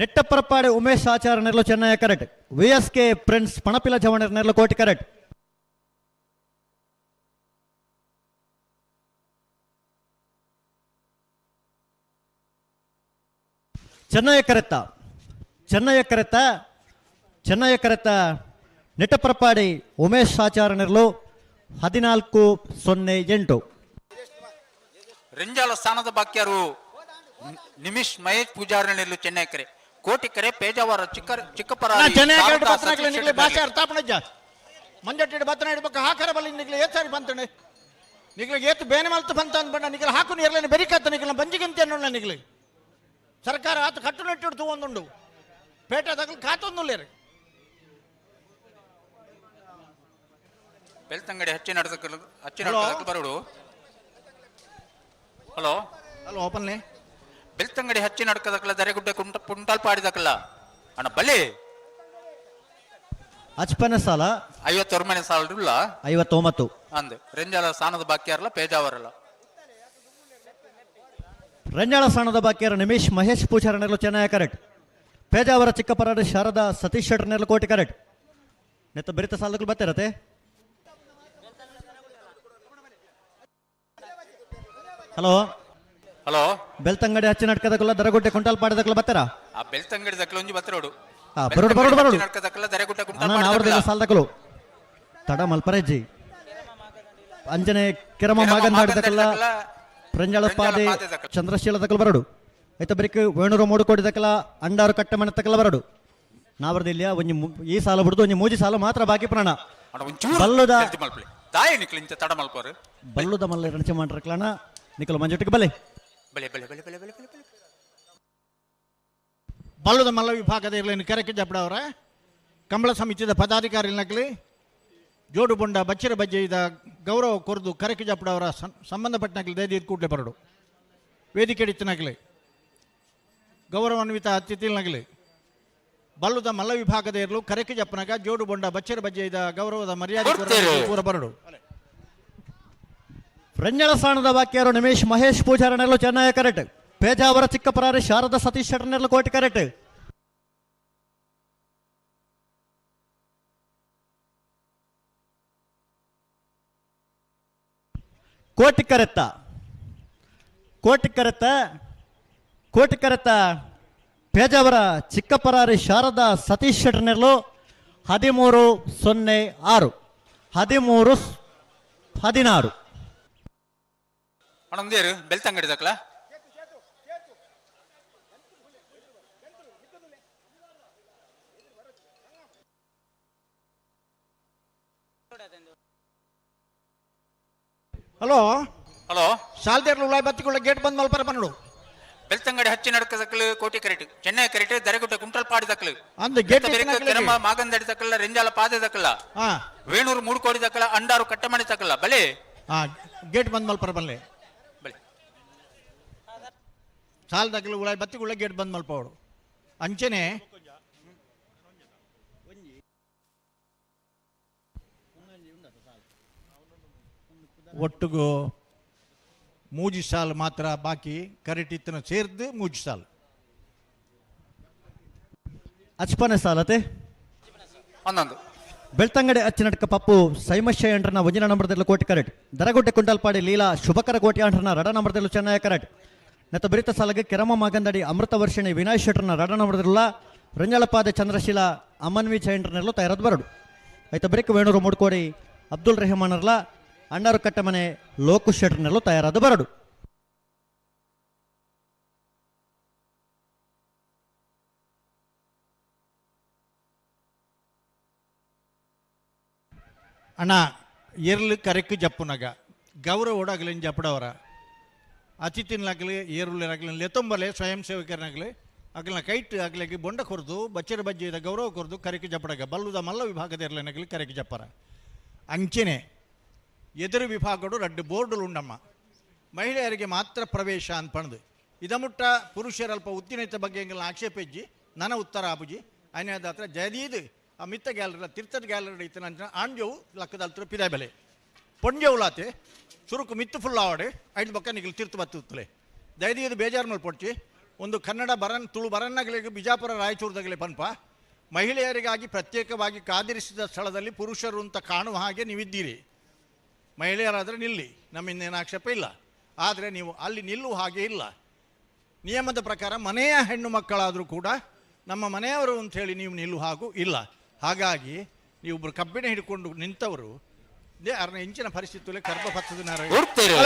ನೆಟ್ಟಪ್ಪರಪಾಡೆ ಉಮೇಶ್ ಆಚಾರ್ಯ ನೆರಳು ಚೆನ್ನೈ ಕರೆಕ್ಟ್. ವಿಎಸ್ಕೆ ಫ್ರೆಂಡ್ಸ್ ಪಣಪಿಲ ಚವಣರ್ ನೆರಳು ಕೋಟಿ ಕರೆಕ್ಟ್. ಚೆನ್ನಯ್ಯ ಕರೆತ್ತ ನೆಟ್ಟಪ್ಪರಪಾಡಿ ಉಮೇಶ್ ಆಚಾರ್ಯ ನೆರಳು 14-08. ರೆಂಜಾಲ ಸ್ಥಾನದ ಬಾಕ್ಯಾರು ನಿಮಿಷ್ ಮಹೇಶ್ ಪೂಜಾರ ನೆರಳು ಚೆನ್ನೈ ಕರೆ ಕೋಟಿ ಕರೆ ಪೇಜಾವರ ಚಿಕ್ಕಪರ ಭಾಷೆ ಅರ್ಥಾಪಣಜ್ಜ ಮಂಜಟ್ಟಿಡು ಬತ್ತನ ಇಡ್ಬೇಕು ಹಾಕರ ಬಲ್ಲಿ ನಿಗ್ಲಿ ಏತ್ ಸಾರಿ ಬಂತಣೆ ನಿಗ್ಲಿಗೆ ಏತ್ ಬೇನೆ ಮಲ್ತು ಬಂತ ಅಂದ್ಬಂಡ ನಿಗ್ಲ ಹಾಕು ನೀರ್ಲೇನೆ ಬೆರಿಕತ್ತ ನಿಗ್ಲ ಬಂಜಿಗಿಂತ ಅನ್ನೋಣ ನಿಗ್ಲಿ ಸರ್ಕಾರ ಆತ ಕಟ್ಟುನಿಟ್ಟು ತಗೊಂಡುಂಡು ಪೇಟ ತಗಲ್ ಕಾತೊಂದುಲ್ಲೇರಿ ಬೆಳ್ತಂಗಡಿ ಹಚ್ಚಿ ನಡೆದಕ್ಕೆ ಬರೋಡು. ಹಲೋ ಹಲೋ ಓಪನ್ಲೆ ಬೆಳ್ತಂಗಡಿ ಹಚ್ಚಿ ನಡ್ಕದಕ್ಕಲ್ಲ ದರೆಗುಡ್ಡ ಕುಂಟಾಲ್ ಪಾಡಿದಕ್ಕಲ್ಲ ಅಣ್ಣ ಬಲ್ಲಿ ಅಚ್ಪನ ಸಾಲ 51ನೇ ಸಾಲ 59 ಅಂದ್ ರೆಂಜಾಲ ಸ್ಥಾನದ ಬಾಕಿಯಾರಲ್ಲ ಪೇಜಾವರಲ್ಲ ರಂಜಾಳ ಸ್ಥಾನದ ಬಾಕಿಯರ ನಿಮಿಷ್ ಮಹೇಶ್ ಪೂಜಾರ ನೆರಳು ಚೆನ್ನೈ ಕರೆಕ್ಟ್. ಪೇಜಾವರ ಚಿಕ್ಕಪರಾಡ ಶಾರದಾ ಸತೀಶ್ ಶೆಟ್ಟರ್ ನೆರಳು ಕೋಟಿ ಕರೆಕ್ಟ್. ನೆತ್ತ ಬೆರಿತ ಸಾಲದಕ್ಕೂ ಬರ್ತಿರತ್ತೆ. ಹಲೋ ಹಲೋ ಬೆಳ್ತಂಗಡಿ ಹಚ್ಚಿ ನಡ್ಕದಕ್ಕಲ್ಲ ದರಗುಡ್ಡೆ ಕುಂಟಾಲ್ ಪಾಡಿದಕ್ಕಲ್ಲ ಬರ್ತಾರ ಆ ಬೆಳ್ತಂಗಡಿ ದಕ್ಕಲ ಒಂಜಿ ಬತ್ತರೋಡು ಬರೋಡು ನಡ್ಕದಕ್ಕಲ್ಲ ದರೆಗುಡ್ಡ ಕುಂಟಾಲ್ ನಾವರದಿಲ್ಲ ಸಾಲದಕ್ಕಲು ತಡ ಮಲ್ಪರಜ್ಜಿ ಅಂಜನೆ ಕಿರಮ ಮಾಗನ್ ಮಾಡಿದಕ್ಕಲ್ಲ ರಂಜಾಳ ಪಾದೆ ಚಂದ್ರಶೀಲದಕ್ಕಲು ಬರಡು ಐತೆ ಬರಿಕ ವೇಣೂರು ಮೂಡು ಕೊಡಿದಕ್ಕಲ್ಲ ಅಂಡಾರು ಕಟ್ಟ ಮಣತಕ್ಕಲ್ಲ ಬರಡು ನಾವರದಿಲ್ಲ ಒಂಜಿ ಈ ಸಾಲ ಬಿಡ್ದು ಒಂಜಿ ಮೂಜಿ ಸಾಲ ಮಾತ್ರ ಬಾಕಿ ಪ್ರಾಣ ಅಣ್ಣ ಒಂಚೂರು ಬಲ್ಲುದ ಜಲ್ದಿ ಮಲ್ಪಲೆ ದಾಯ ನಿಕ್ಲಿ ಇಂಚ ತಡ ಮಲ್ಪೋರು ಬಲ್ಲುದ ಮಲ್ಲ ರಣಚೆ ಮಾಡ್ರಕ್ಲಾನ ನಿಖಲು ಮಂಜುಟಿಗೆ ಬಲೆ ಬಲೆ ಬಲೆ ಬಲೆ ಬಲೆ ಬಲೆ ಬಲೆ ಬಲೆ ಬಲ್ಲುದ ಮಲ್ಲ ವಿಭಾಗದ ಇರಲಿನ ಕೆರೆಕೆ ಜಪ್ಪಡವರ ಕಂಬಳ ಸಮಿತಿಯ ಪದಾಧಿಕಾರಿಗಳಾಗಲಿ ಜೋಡು ಬೊಂಡ ಬಚ್ಚರ ಬಜ್ಜೆಯ ಗೌರವ ಕೊರದು ಕರೆಕೆ ಜಪ್ಪಡವರ ಸಂಬಂಧಪಟ್ಟನಾಗಲಿ ದಯದಿ ಕೂಡಲೇ ಬರಡು ವೇದಿಕೆ ಹಿಡಿತನಾಗಲಿ ಗೌರವಾನ್ವಿತ ಅತಿಥಿನಾಗಲಿ ಬಲ್ಲುದ ಮಲ್ಲ ವಿಭಾಗದ ಇರಲು ಕರೆಕೆ ಜಪ್ಪನಾಗ ಜೋಡು ಬೊಂಡ ಬಚ್ಚರ ಬಜ್ಜೆಯ ಗೌರವದ ಮರ್ಯಾದೆ ಪೂರ ಬರಡು ರಂಜಳ ಸ್ಥಾನದ ವಾಕ್ಯರು ನಿಮೇಶ್ ಮಹೇಶ್ ಪೂಜಾರನೆಲ್ಲೂ ಚೆನ್ನೈ ಕರೆಕ್ಟ್ ಪೇಜಾವರ ಚಿಕ್ಕಪರಾರಿ ಶಾರದಾ ಸತೀಶ್ ಶೆಟ್ಟರ್ನೆಲ್ಲ ಕೋಟಿ ಕರೆಕ್ಟ್ ಕೋಟಿ ಕರೆತ್ತ ಪೇಜಾವರ ಚಿಕ್ಕಪರಾರಿ ಶಾರದಾ ಸತೀಶ್ ಶೆಟ್ಟರ್ನೆಲ್ಲೂ 13-06 13-16 ಅಣ್ಣಂದೇರು ಬೆಳ್ತಂಗಡಿ ದಕ್ಲ ಹಲೋ ಹಲೋ ಶಾಲ್ದೇರ್ಲು ಉಳಾಯ್ ಬತ್ತಿಕೊಳ್ಳ ಗೇಟ್ ಬಂದ್ ಮಲ್ಪರ ಬನ್ನಡು ಬೆಳ್ತಂಗಡಿ ಹಚ್ಚಿ ನಡಕ ದಕ್ಕಲು ಕೋಟಿ ಕರೆಕ್ಟ್ ಚೆನ್ನೈ ಕರೆಕ್ಟ್ ದರಗುಟ್ಟ ಕುಂಟಲ್ ಪಾಡಿ ದಕ್ಕಲು ಅಂದ ಗೇಟ್ ಕೆರಮ ಮಾಗಂದಡಿ ದಕ್ಕಲ್ಲ ರೆಂಜಾಲ ಪಾದೆ ದಕ್ಕಲ್ಲ ವೇಣೂರು 3 ಕೋಟಿ ದಕ್ಕಲ್ಲ ಅಂಡಾರು ಕಟ್ಟಮಣಿ ದಕ್ಕಲ್ಲ ಬಲೆ ಗೇಟ್ ಬಂದ್ ಮಲ್ಪರ ಬಲ್ಲೆ ಬಲೆ ಸಾಲ್ ದಕ್ಕಲು ಉಳಾಯ್ ಬತ್ತಿಕೊಳ್ಳ ಗೇಟ್ ಬಂದ್ ಮಲ್ಪವಡು ಅಂಚನೆ ಒಟ್ಟಿಗೂ ಮೂಜಿ ಸಾಲ್ ಮಾತ್ರ ಬಾಕಿ ಕರೆಕ್ಟ್ ಇತ್ತನ ಸೇರ್ದು ಮೂಜಿ ಸಾಲ್ ಅಚ್ಪನೆ ಸಾಲತೆ 11 ಬೆಳ್ತಂಗಡಿ ಅಚ್ಚಿನಟಕ ಪಪ್ಪು ಸೈಮಶ್ಯ ಎಂಟ್ರನ ಒಂಜಿನ ನಂಬರ್ದಲ್ಲೂ ಕೋಟಿ ಕರೆಕ್ಟ್ ದರಗುಡ್ಡೆ ಕುಂಟಲ್ಪಾಡಿ ಲೀಲಾ ಶುಭಕರ ಕೋಟಿ ಅಂಟ್ರನ ರಡ ನಂಬರ್ದಲ್ಲೂ ಚೆನ್ನೈ ಕರೆಕ್ಟ್ ನೆತ್ತ ಬಿರಿತ ಸಾಲಗೆ ಕೆರಮ ಮಾಗಂದಡಿ ಅಮೃತ ವರ್ಷಿಣಿ ವಿನಾಯ್ ಶೆಟ್ಟರ್ನ ರಡ ನಂಬರ್ದಲ್ಲ ರಂಜಳಪಾದೆ ಚಂದ್ರಶೀಲ ಅಮನ್ವಿ ಚೈಂಟ್ರನೆಲ್ಲೂ ತಯಾರದ್ ಬರಡು ಆಯ್ತಾ ಬರೀಕ್ ವೇಣೂರು 3 ಕೋಡಿ ಅಬ್ದುಲ್ ರೆಹಮಾನರ್ಲ ಅಣ್ಣಾರು ಕಟ್ಟಮನೆ ಲೋಕು ಶೆಟ್ಟರ್ನೆಲ್ಲೂ ತಯಾರಾದ ಬರಡು ಅಣ್ಣ ಏರ್ಲು ಕರೆಕ್ಕು ಜಪ್ಪುನಗ ಗೌರವ ಓಡಾಗಲಿ ಜಪ್ಪಡವರ ಅತಿಥಿನಾಗಲಿ ಏರುಲಾಗಲಿ ಲೆತ್ತೊಂಬಲೆ ಸ್ವಯಂ ಸೇವಕರನಾಗಲಿ ಅಗಲಿನ ಕೈಟ್ ಆಗಲಿಗೆ ಬೊಂಡ ಕೊರದು ಬಚ್ಚರ ಬಜ್ಜೆದ ಗೌರವ ಕೊರದು ಕರೆಕೆ ಜಪ್ಪಡಗ ಬಲ್ಲುದ ಮಲ್ಲ ವಿಭಾಗದ ಇರಲಿನಾಗಲಿ ಕರೆಕೆ ಜಪ್ಪರ ಅಂಚೆನೆ ಎದುರು ವಿಭಾಗಗಳು 2 ಬೋರ್ಡುಲು ಉಂಡಮ್ಮ ಮಹಿಳೆಯರಿಗೆ ಮಾತ್ರ ಪ್ರವೇಶ ಅನ್ಪಣದು ಇದಮುಟ್ಟ ಪುರುಷರಲ್ಪ ಉತ್ತಿನೈತ ಬಗ್ಗೆ ಆಕ್ಷೇಪಿಜ್ಜಿ ನನ್ನ ಉತ್ತರ ಆಬುಜಿ ಅನ್ಯದ ಹತ್ರ ಜದೀದ್ ಆ ಮಿತ್ತ ಗ್ಯಾಲರಿ ತೀರ್ಥದ ಗ್ಯಾಲರಿ ಇತ್ತು ನಂತರ ಆಂಜವು ಲಕ್ಕದಲ್ತರ ಪಿದಾಯ ಬೆಲೆ ಪೊಂಜವುಲಾತೆ ಸುರುಕು ಮಿತ್ತು ಫುಲ್ ಆವಡೆ 5 ಬಕ್ಕ ನಿಗಲು ತೀರ್ಥ ಬತ್ತುತ್ತಲೆ ಜಯದೀದು ಬೇಜಾರು ಮೇಲೆ ಪೊಡ್ಚಿ ಒಂದು ಕನ್ನಡ ತುಳು ಬರನ್ನಾಗಲಿಗೆ ಬಿಜಾಪುರ ರಾಯಚೂರದಾಗಲೇ ಪನ್ಪ ಮಹಿಳೆಯರಿಗಾಗಿ ಪ್ರತ್ಯೇಕವಾಗಿ ಕಾದಿರಿಸಿದ ಸ್ಥಳದಲ್ಲಿ ಪುರುಷರು ಅಂತ ಕಾಣುವ ಹಾಗೆ ನೀವಿದ್ದೀರಿ ಮಹಿಳೆಯರಾದರೆ ನಿಲ್ಲಿ ನಮ್ಮಿಂದೇನು ಆಕ್ಷೇಪ ಇಲ್ಲ ಆದರೆ ನೀವು ಅಲ್ಲಿ ನಿಲ್ಲುವ ಹಾಗೆ ಇಲ್ಲ ನಿಯಮದ ಪ್ರಕಾರ ಮನೆಯ ಹೆಣ್ಣು ಮಕ್ಕಳಾದರೂ ಕೂಡ ನಮ್ಮ ಮನೆಯವರು ಅಂಥೇಳಿ ನೀವು ನಿಲ್ಲುವ ಹಾಗೂ ಇಲ್ಲ ಹಾಗಾಗಿ ನೀವೊಬ್ಬರು ಕಬ್ಬಿಣ ಹಿಡ್ಕೊಂಡು ನಿಂತವರು ಅರ್ನ ಇಂಚಿನ ಪರಿಸ್ಥಿತಿಯಲ್ಲಿ ಗರ್ಭಪತ್ತದ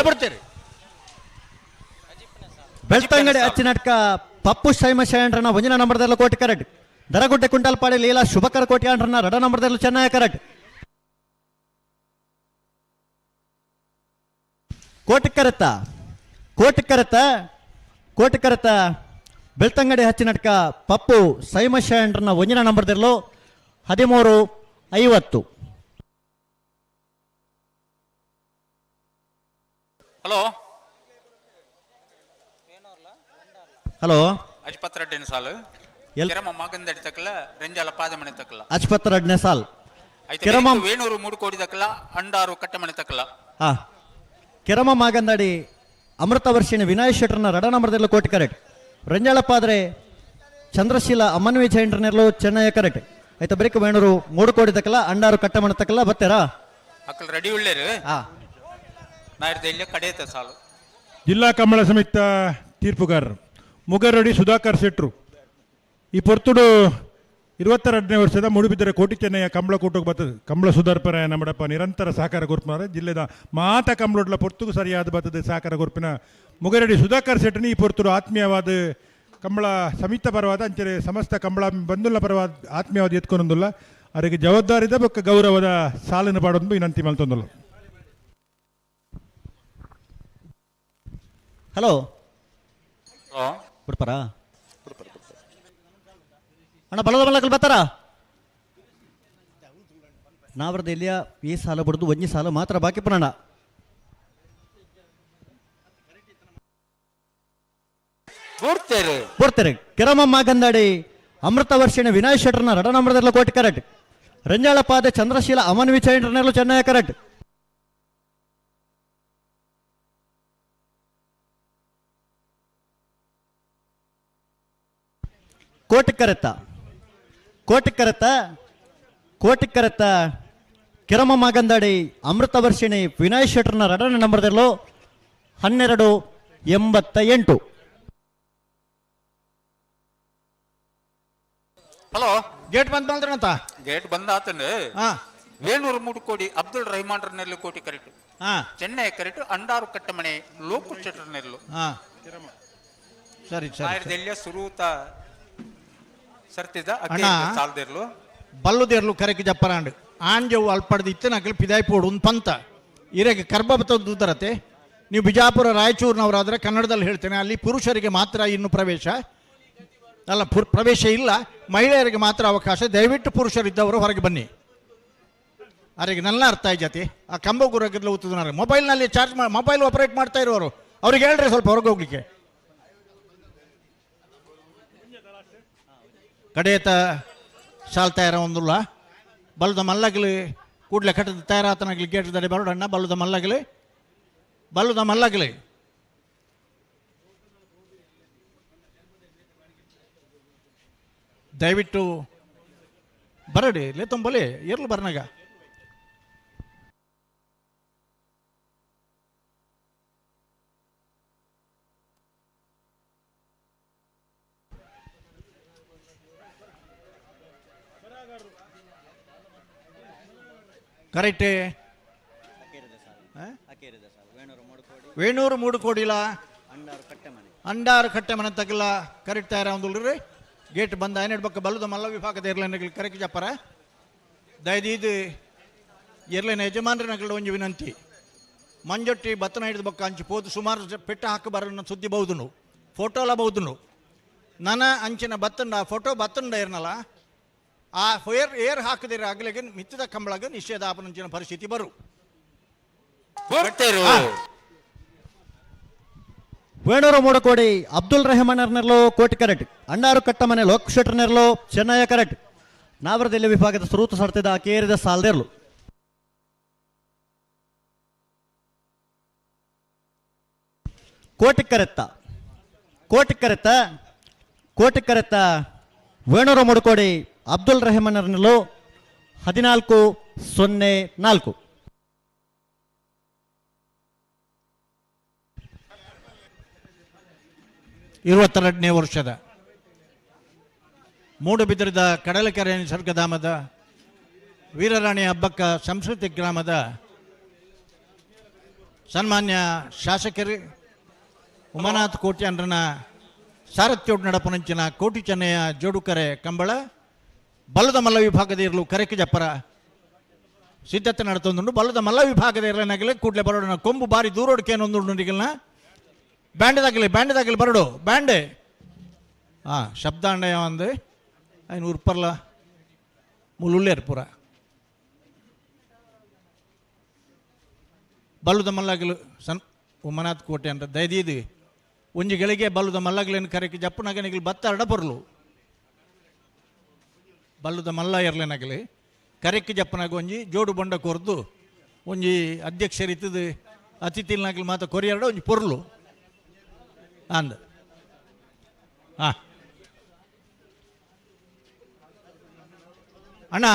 ಬರ್ತೀರಿ ಬೆಳ್ತಂಗಡಿ ಅಚ್ಚಿನಟ್ಕ ಪಪ್ಪು ಸೈಮಶಯಂಡ್ರನ ಒಂಜಿನ ನಂಬರ್ದಲ್ಲೂ ಕೋಟಿ ಕರೆಕ್ಟ್ ದರಗುಡ್ಡೆ ಕುಂಟಲ್ಪಾಡಿ ಲೀಲಾ ಶುಭಕರ ಕೋಟಿ ಅಂಡ್ರನ ರಡ ನಂಬರ್ದಲ್ಲೂ ಚೆನ್ನೈ ಕರೆಕ್ಟ್ ಕೋಟಿ ಕರೆತ ಬೆಳ್ತಂಗಡಿ ಹಚ್ಚಿನಟ್ಕ ಪಪ್ಪು ಸೈಮಶಯಂಡ್ರನ ಒಂಜಿನ ನಂಬರ್ದಲ್ಲೂ 13-50 ಹಲೋ ಅಜ್ಪತ್ ರೆಡ್ಡಿನ ಸಾಲು ಕೆರಮ ಮಾಗಂದಡಿ ತಕ್ಕಲ ರೆಂಜಾಲ ಪಾದಮಣಿ ತಕ್ಕಲ ಅಚ್ಪತ್ ರೆಡ್ನೆ ಸಾಲ್ ಕೆರಮ ವೇಣೂರು 3 ಕೋಟಿ ತಕ್ಕಲ ಅಂಡಾರು ಕಟ್ಟಮಣಿ ತಕ್ಕಲ ಕೆರಮ ಮಾಗಂದಡಿ ಅಮೃತ ವರ್ಷಿಣಿ ವಿನಾಯ್ ಶೆಟ್ಟರ್ನ ರಡ ನಂಬರ್ದಲ್ಲೂ ಕೋಟಿ ಕರೆಕ್ಟ್ ರಂಜಾಳಪ್ಪಾದ್ರೆ ಚಂದ್ರಶೀಲ ಅಮನ್ವಿ ಜೈಂಡ್ರನೆಲ್ಲೂ ಚೆನ್ನೈ ಕರೆಕ್ಟ್ ಆಯ್ತಾ ಬರೀಕ್ ವೇಣೂರು 3 ಕೋಟಿ ತಕ್ಕಲ ಅಂಡಾರು ಕಟ್ಟಮಣಿ ತಕ್ಕಲ ಬತ್ತೇರಾ ಅಕ್ಕಲ್ ರೆಡಿ ಉಳ್ಳೇರು ನಾಯಿರ್ದ ಕಡೆಯತ ಸಾಲು ಜಿಲ್ಲಾ ಕಂಬಳ ಸಮಿತಿ ತೀರ್ಪುಗಾರರು ಮುಗರಡಿ ಸುಧಾಕರ್ ಶೆಟ್ರು ಈ ಪೊರ್ತುಡು 22ನೇ ವರ್ಷದ ಮೂಡುಬಿದಿರೆ ಕೋಟಿ ಚೆನ್ನೈಯ ಕಂಬಳ ಕೂಟಕ್ಕೆ ಬರ್ತದೆ ಕಂಬಳ ಸುಧಾರ್ಪರ ನಮ್ಮಡಪ್ಪ ನಿರಂತರ ಸಹಕಾರ ಗುರುಪಿನ ಜಿಲ್ಲೆದ ಮಾತ ಕಂಬಳೊಡ್ಲ ಪೊರ್ತುಗೂ ಸರಿಯಾದ ಬರ್ತದೆ ಸಹಕಾರ ಗುರುಪಿನ ಮುಗರಡಿ ಸುಧಾಕರ್ ಶೆಟ್ಟನಿ ಈ ಪೊರ್ತುಡು ಆತ್ಮೀಯವಾದ ಕಂಬಳ ಸಮಿತ ಪರವಾದ ಅಂಚೆ ಸಮಸ್ತ ಕಂಬಳ ಬಂದುಲ್ಲ ಪರವಾದ ಆತ್ಮೀಯವಾದ ಎತ್ಕೊಂಡೊಂದುಲ್ಲ ಅವರಿಗೆ ಜವಾಬ್ದಾರಿದ ಬೊಕ್ಕ ಗೌರವದ ಸಾಲನ್ನು ಪಾಡೋದು ವಿನಂತಿ ಮಲ್ತೊಂದಲ್ಲ. ಹಲೋ ಬಿಡ್ಪಾರ ಅಣ್ಣ ಬಲದ ಮಲ್ಲಕಲ್ ಬರ್ತಾರ ನಾವ್ರದ್ದು ಇಲ್ಲಿಯ ಈ ಸಾಲ ಬಿಡ್ದು ಒಂಜಿ ಸಾಲ ಮಾತ್ರ ಬಾಕಿ ಪುರಾಣ ಕೊಡ್ತೇನೆ ಕಿರಮಮ್ಮ ಗಂದಾಡಿ ಅಮೃತ ವರ್ಷಿಣ ವಿನಾಯಕ್ ಶೆಟ್ಟರ್ನ ರಡ ನಂಬರ್ದೆಲ್ಲ ಕೋಟಿ ಕರೆಕ್ಟ್ ರಂಜಾಳ ಪಾದೆ ಚಂದ್ರಶೀಲ ಅಮನ್ ವಿಚಯಂಟ್ರನೆಲ್ಲ ಚೆನ್ನೈ ಕರೆಕ್ಟ್ ಕೋಟಿ ಕರೆತ್ತ ಕಿರಮಮ್ಮ ಗಂದಾಡಿ ಅಮೃತ ವರ್ಷಿಣಿ ವಿನಾಯಕ್ ಶೆಟ್ಟರ್ನ ರಡನೇ ನಂಬರ್ದೆಲ್ಲೋ 1288. ಹಲೋ ಗೇಟ್ ಬಂದ್ ಬಂದ್ರಂತ ಗೇಟ್ ಬಂದ ಆತಂಡು ವೇಣೂರು 3 ಕೋಟಿ ಅಬ್ದುಲ್ ರಹಮಾನ್ ನೆಲ್ಲು ಕೋಟಿ ಕರೆಕ್ಟ್ ಚೆನ್ನೈ ಕರೆಕ್ಟ್ ಅಂಡಾರು ಕಟ್ಟಮಣೆ ಲೋಕು ಶೆಟ್ಟರ್ ನೆಲ್ಲು ಸರಿ ಆಯ್ರದೆಲ್ಲ ಸುರೂತ ಸರ್ತಿದ ಸಾಲ್ದಿರ್ಲು ಬಲ್ಲುದೇರ್ಲು ಕರೆಕ್ ಜಪ್ಪರಾಂಡ್ ಆಂಜವು ಅಲ್ಪಡ್ದು ಇತ್ತು ನಕಲ್ ಪಿದಾಯ್ ಪೋಡು ಒಂದು ಪಂತ ಇರಗೆ ಕರ್ಬಬತ್ತ ದೂತರತೆ ನೀವು ಬಿಜಾಪುರ ರಾಯಚೂರಿನವರಾದರೆ ಕನ್ನಡದಲ್ಲಿ ಹೇಳ್ತೇನೆ ಅಲ್ಲಿ ಪುರುಷರಿಗೆ ಮಾತ್ರ ಇನ್ನು ಪ್ರವೇಶ ಅಲ್ಲ ಪ್ರವೇಶ ಇಲ್ಲ ಮಹಿಳೆಯರಿಗೆ ಮಾತ್ರ ಅವಕಾಶ ದಯವಿಟ್ಟು ಪುರುಷರಿದ್ದವರು ಹೊರಗೆ ಬನ್ನಿ ಅವರಿಗೆ ನನ್ನ ಅರ್ಥ ಜಾತಿ ಆ ಕಂಬಗುರಗಲ್ಲ ಕೂತಿದ್ದಾರೆ ಮೊಬೈಲ್ನಲ್ಲಿ ಚಾರ್ಜ್ ಮೊಬೈಲ್ ಆಪರೇಟ್ ಮಾಡ್ತಾ ಇರೋರು ಅವ್ರಿಗೆ ಹೇಳ್ರಿ ಸ್ವಲ್ಪ ಹೊರಗೆ ಹೋಗ್ಲಿಕ್ಕೆ ಕಡೆಯತ ಶಾಲ್ ತಯಾರ ಒಂದುಲ್ಲ ಬಲದ ಮಲ್ಲಗಲು ಕೂಡಲೇ ಕಟ್ಟದ ತಯಾರಾತನಾಗಲಿ ಗೇಟ್ ದಡೆ ಬರೋಡಣ್ಣ ಬಲದ ಮಲ್ಲಗಲಿ ದಯವಿಟ್ಟು ಬರಡಿ ಲೇತೊಂಬಲಿ ಇರ್ಲು ಬರ್ನಾಗ ಕರೆಕ್ಟೇ ವೇಣೂರು 3 ಕೋಡಿಲ ಅಂಡಾರು ಕಟ್ಟೆ ಮನೆ ತಗಲ ಕರೆಕ್ಟ್ ತಯಾರ ಒಂದುಲ್ರಿ ಗೇಟ್ ಬಂದ ಏನಿಡ್ಬೇಕು ಬಲ್ಲದ ಮಲ್ಲ ವಿಭಾಗದ ಏರ್ಲೈನ್ಗಳು ಕರೆಕ್ಟ್ ಜಪ್ಪರ ದಯದೀದು ಏರ್ಲೈನ್ ಯಜಮಾನರನಗಳು ಒಂಜಿ ವಿನಂತಿ ಮಂಜೊಟ್ಟಿ ಬತ್ತನ ಹಿಡಿದ ಬಕ್ಕ ಅಂಚಿ ಪೋದು ಸುಮಾರು ಪೆಟ್ಟ ಹಾಕಬಾರ ಸುದ್ದಿ ಬಹುದುನು ಫೋಟೋಲ ಬಹುದುನು ನನ್ನ ಅಂಚಿನ ಬತ್ತಂಡ ಫೋಟೋ ಬತ್ತಂಡ ಇರ್ನಲ್ಲ ಆ ಏರ್ ಹಾಕದಿರ ಆಗ್ಲಿಗೆ ಮಿತ್ತದ ಕಂಬಳಗ ನಿಷೇಧ ಆಪನಂಚಿನ ಪರಿಸ್ಥಿತಿ ಬರು ವೇಣೂರು 3 ಕೋಡಿ ಅಬ್ದುಲ್ ರೆಹಮಾನರ್ನೆರ್ಲೋ ಕೋಟಿ ಕರೆಕ್ಟ್ ಅಂಡಾರು ಕಟ್ಟಮನೆ ಲೋಕ್ ಶೆಟ್ಟರ್ನೆರ್ಲೋ ಚೆನ್ನೈ ಕರೆಕ್ಟ್ ನಾವರದಲ್ಲಿ ವಿಭಾಗದ ಸರೂತ ಸರ್ತಿದ ಕೇರಿದ ಸಾಲ್ದೇರ್ಲು ಕೋಟಿ ಕರೆತ್ತ ವೇಣೂರು 3 ಕೋಡಿ ಅಬ್ದುಲ್ ರೆಹಮಾನರ್ನೆರ್ಲೋ 1404. ನೇ ವರ್ಷದ ಮೂಡುಬಿದಿರದ ಕಡಲಕೆರೆ ನಿಸರ್ಗಧಾಮದ ವೀರರಾಣಿ ಹಬ್ಬಕ್ಕ ಸಂಸ್ಕೃತಿ ಗ್ರಾಮದ ಸನ್ಮಾನ್ಯ ಶಾಸಕರು ಉಮಾನಾಥ್ ಕೋಟ್ಯಾನ್ರನ ಸಾರಥ್ಯೋಡ್ ನಡಪುನಂಚಿನ ಕೋಟಿ ಚೆನ್ನಯ ಜೋಡುಕರೆ ಕಂಬಳ ಬಲ್ಲದ ಮಲ್ಲ ವಿಭಾಗದ ಇರಲು ಕರೆಕೆ ಜಪ್ಪರ ಸಿದ್ಧತೆ ನಡತೊಂದು ಬಲ್ಲದ ಮಲ್ಲ ವಿಭಾಗದ ಇರಲನಾಗಲಿ ಕೂಡಲೇ ಬರೋಣ ಕೊಂಬು ಬಾರಿ ದೂರೋಡ್ಕೇನೊಂದು ನಿಗಲ್ನ ಬ್ಯಾಂಡ್ದಾಗಲಿ ಬರಡು ಬ್ಯಾಂಡ್ ಶಬ್ದ ಅಂಡಯ ಒಂದು 500 ಪರ್ಲ ಮುಳ್ಳುಳ್ಳೇರು ಪೂರ ಬಲ್ಲುದ ಮಲ್ಲಗಲು ಉಮ್ಮನಾಥ್ ಕೋಟೆ ಅಂತ ದಯದೀದು ಒಂಜಿಗಳಿಗೆ ಬಲ್ಲುದ ಮಲ್ಲಗಲೇನು ಕರೆಕೆ ಜಪ್ಪನಾಗನಿಗಲಿ ಬತ್ತ ಅಡಬರ್ಲು ಬಲ್ಲುದ ಮಲ್ಲ ಇರ್ಲೇನಾಗಲಿ ಕರೆಕ್ಕೆ ಜಪ್ಪನಾಗ ಒಂಜಿ ಜೋಡು ಬಂಡ ಕೊರ್ದು ಒಂಜಿ ಅಧ್ಯಕ್ಷರಿತ್ತದು ಅತಿಥಿಲ್ನಾಗಲಿ ಮಾತ ಕೊರಿಯರ್ಡ ಒಂಜಿ ಪೊರ್ಲು ಅಂದ ಅಣ್ಣ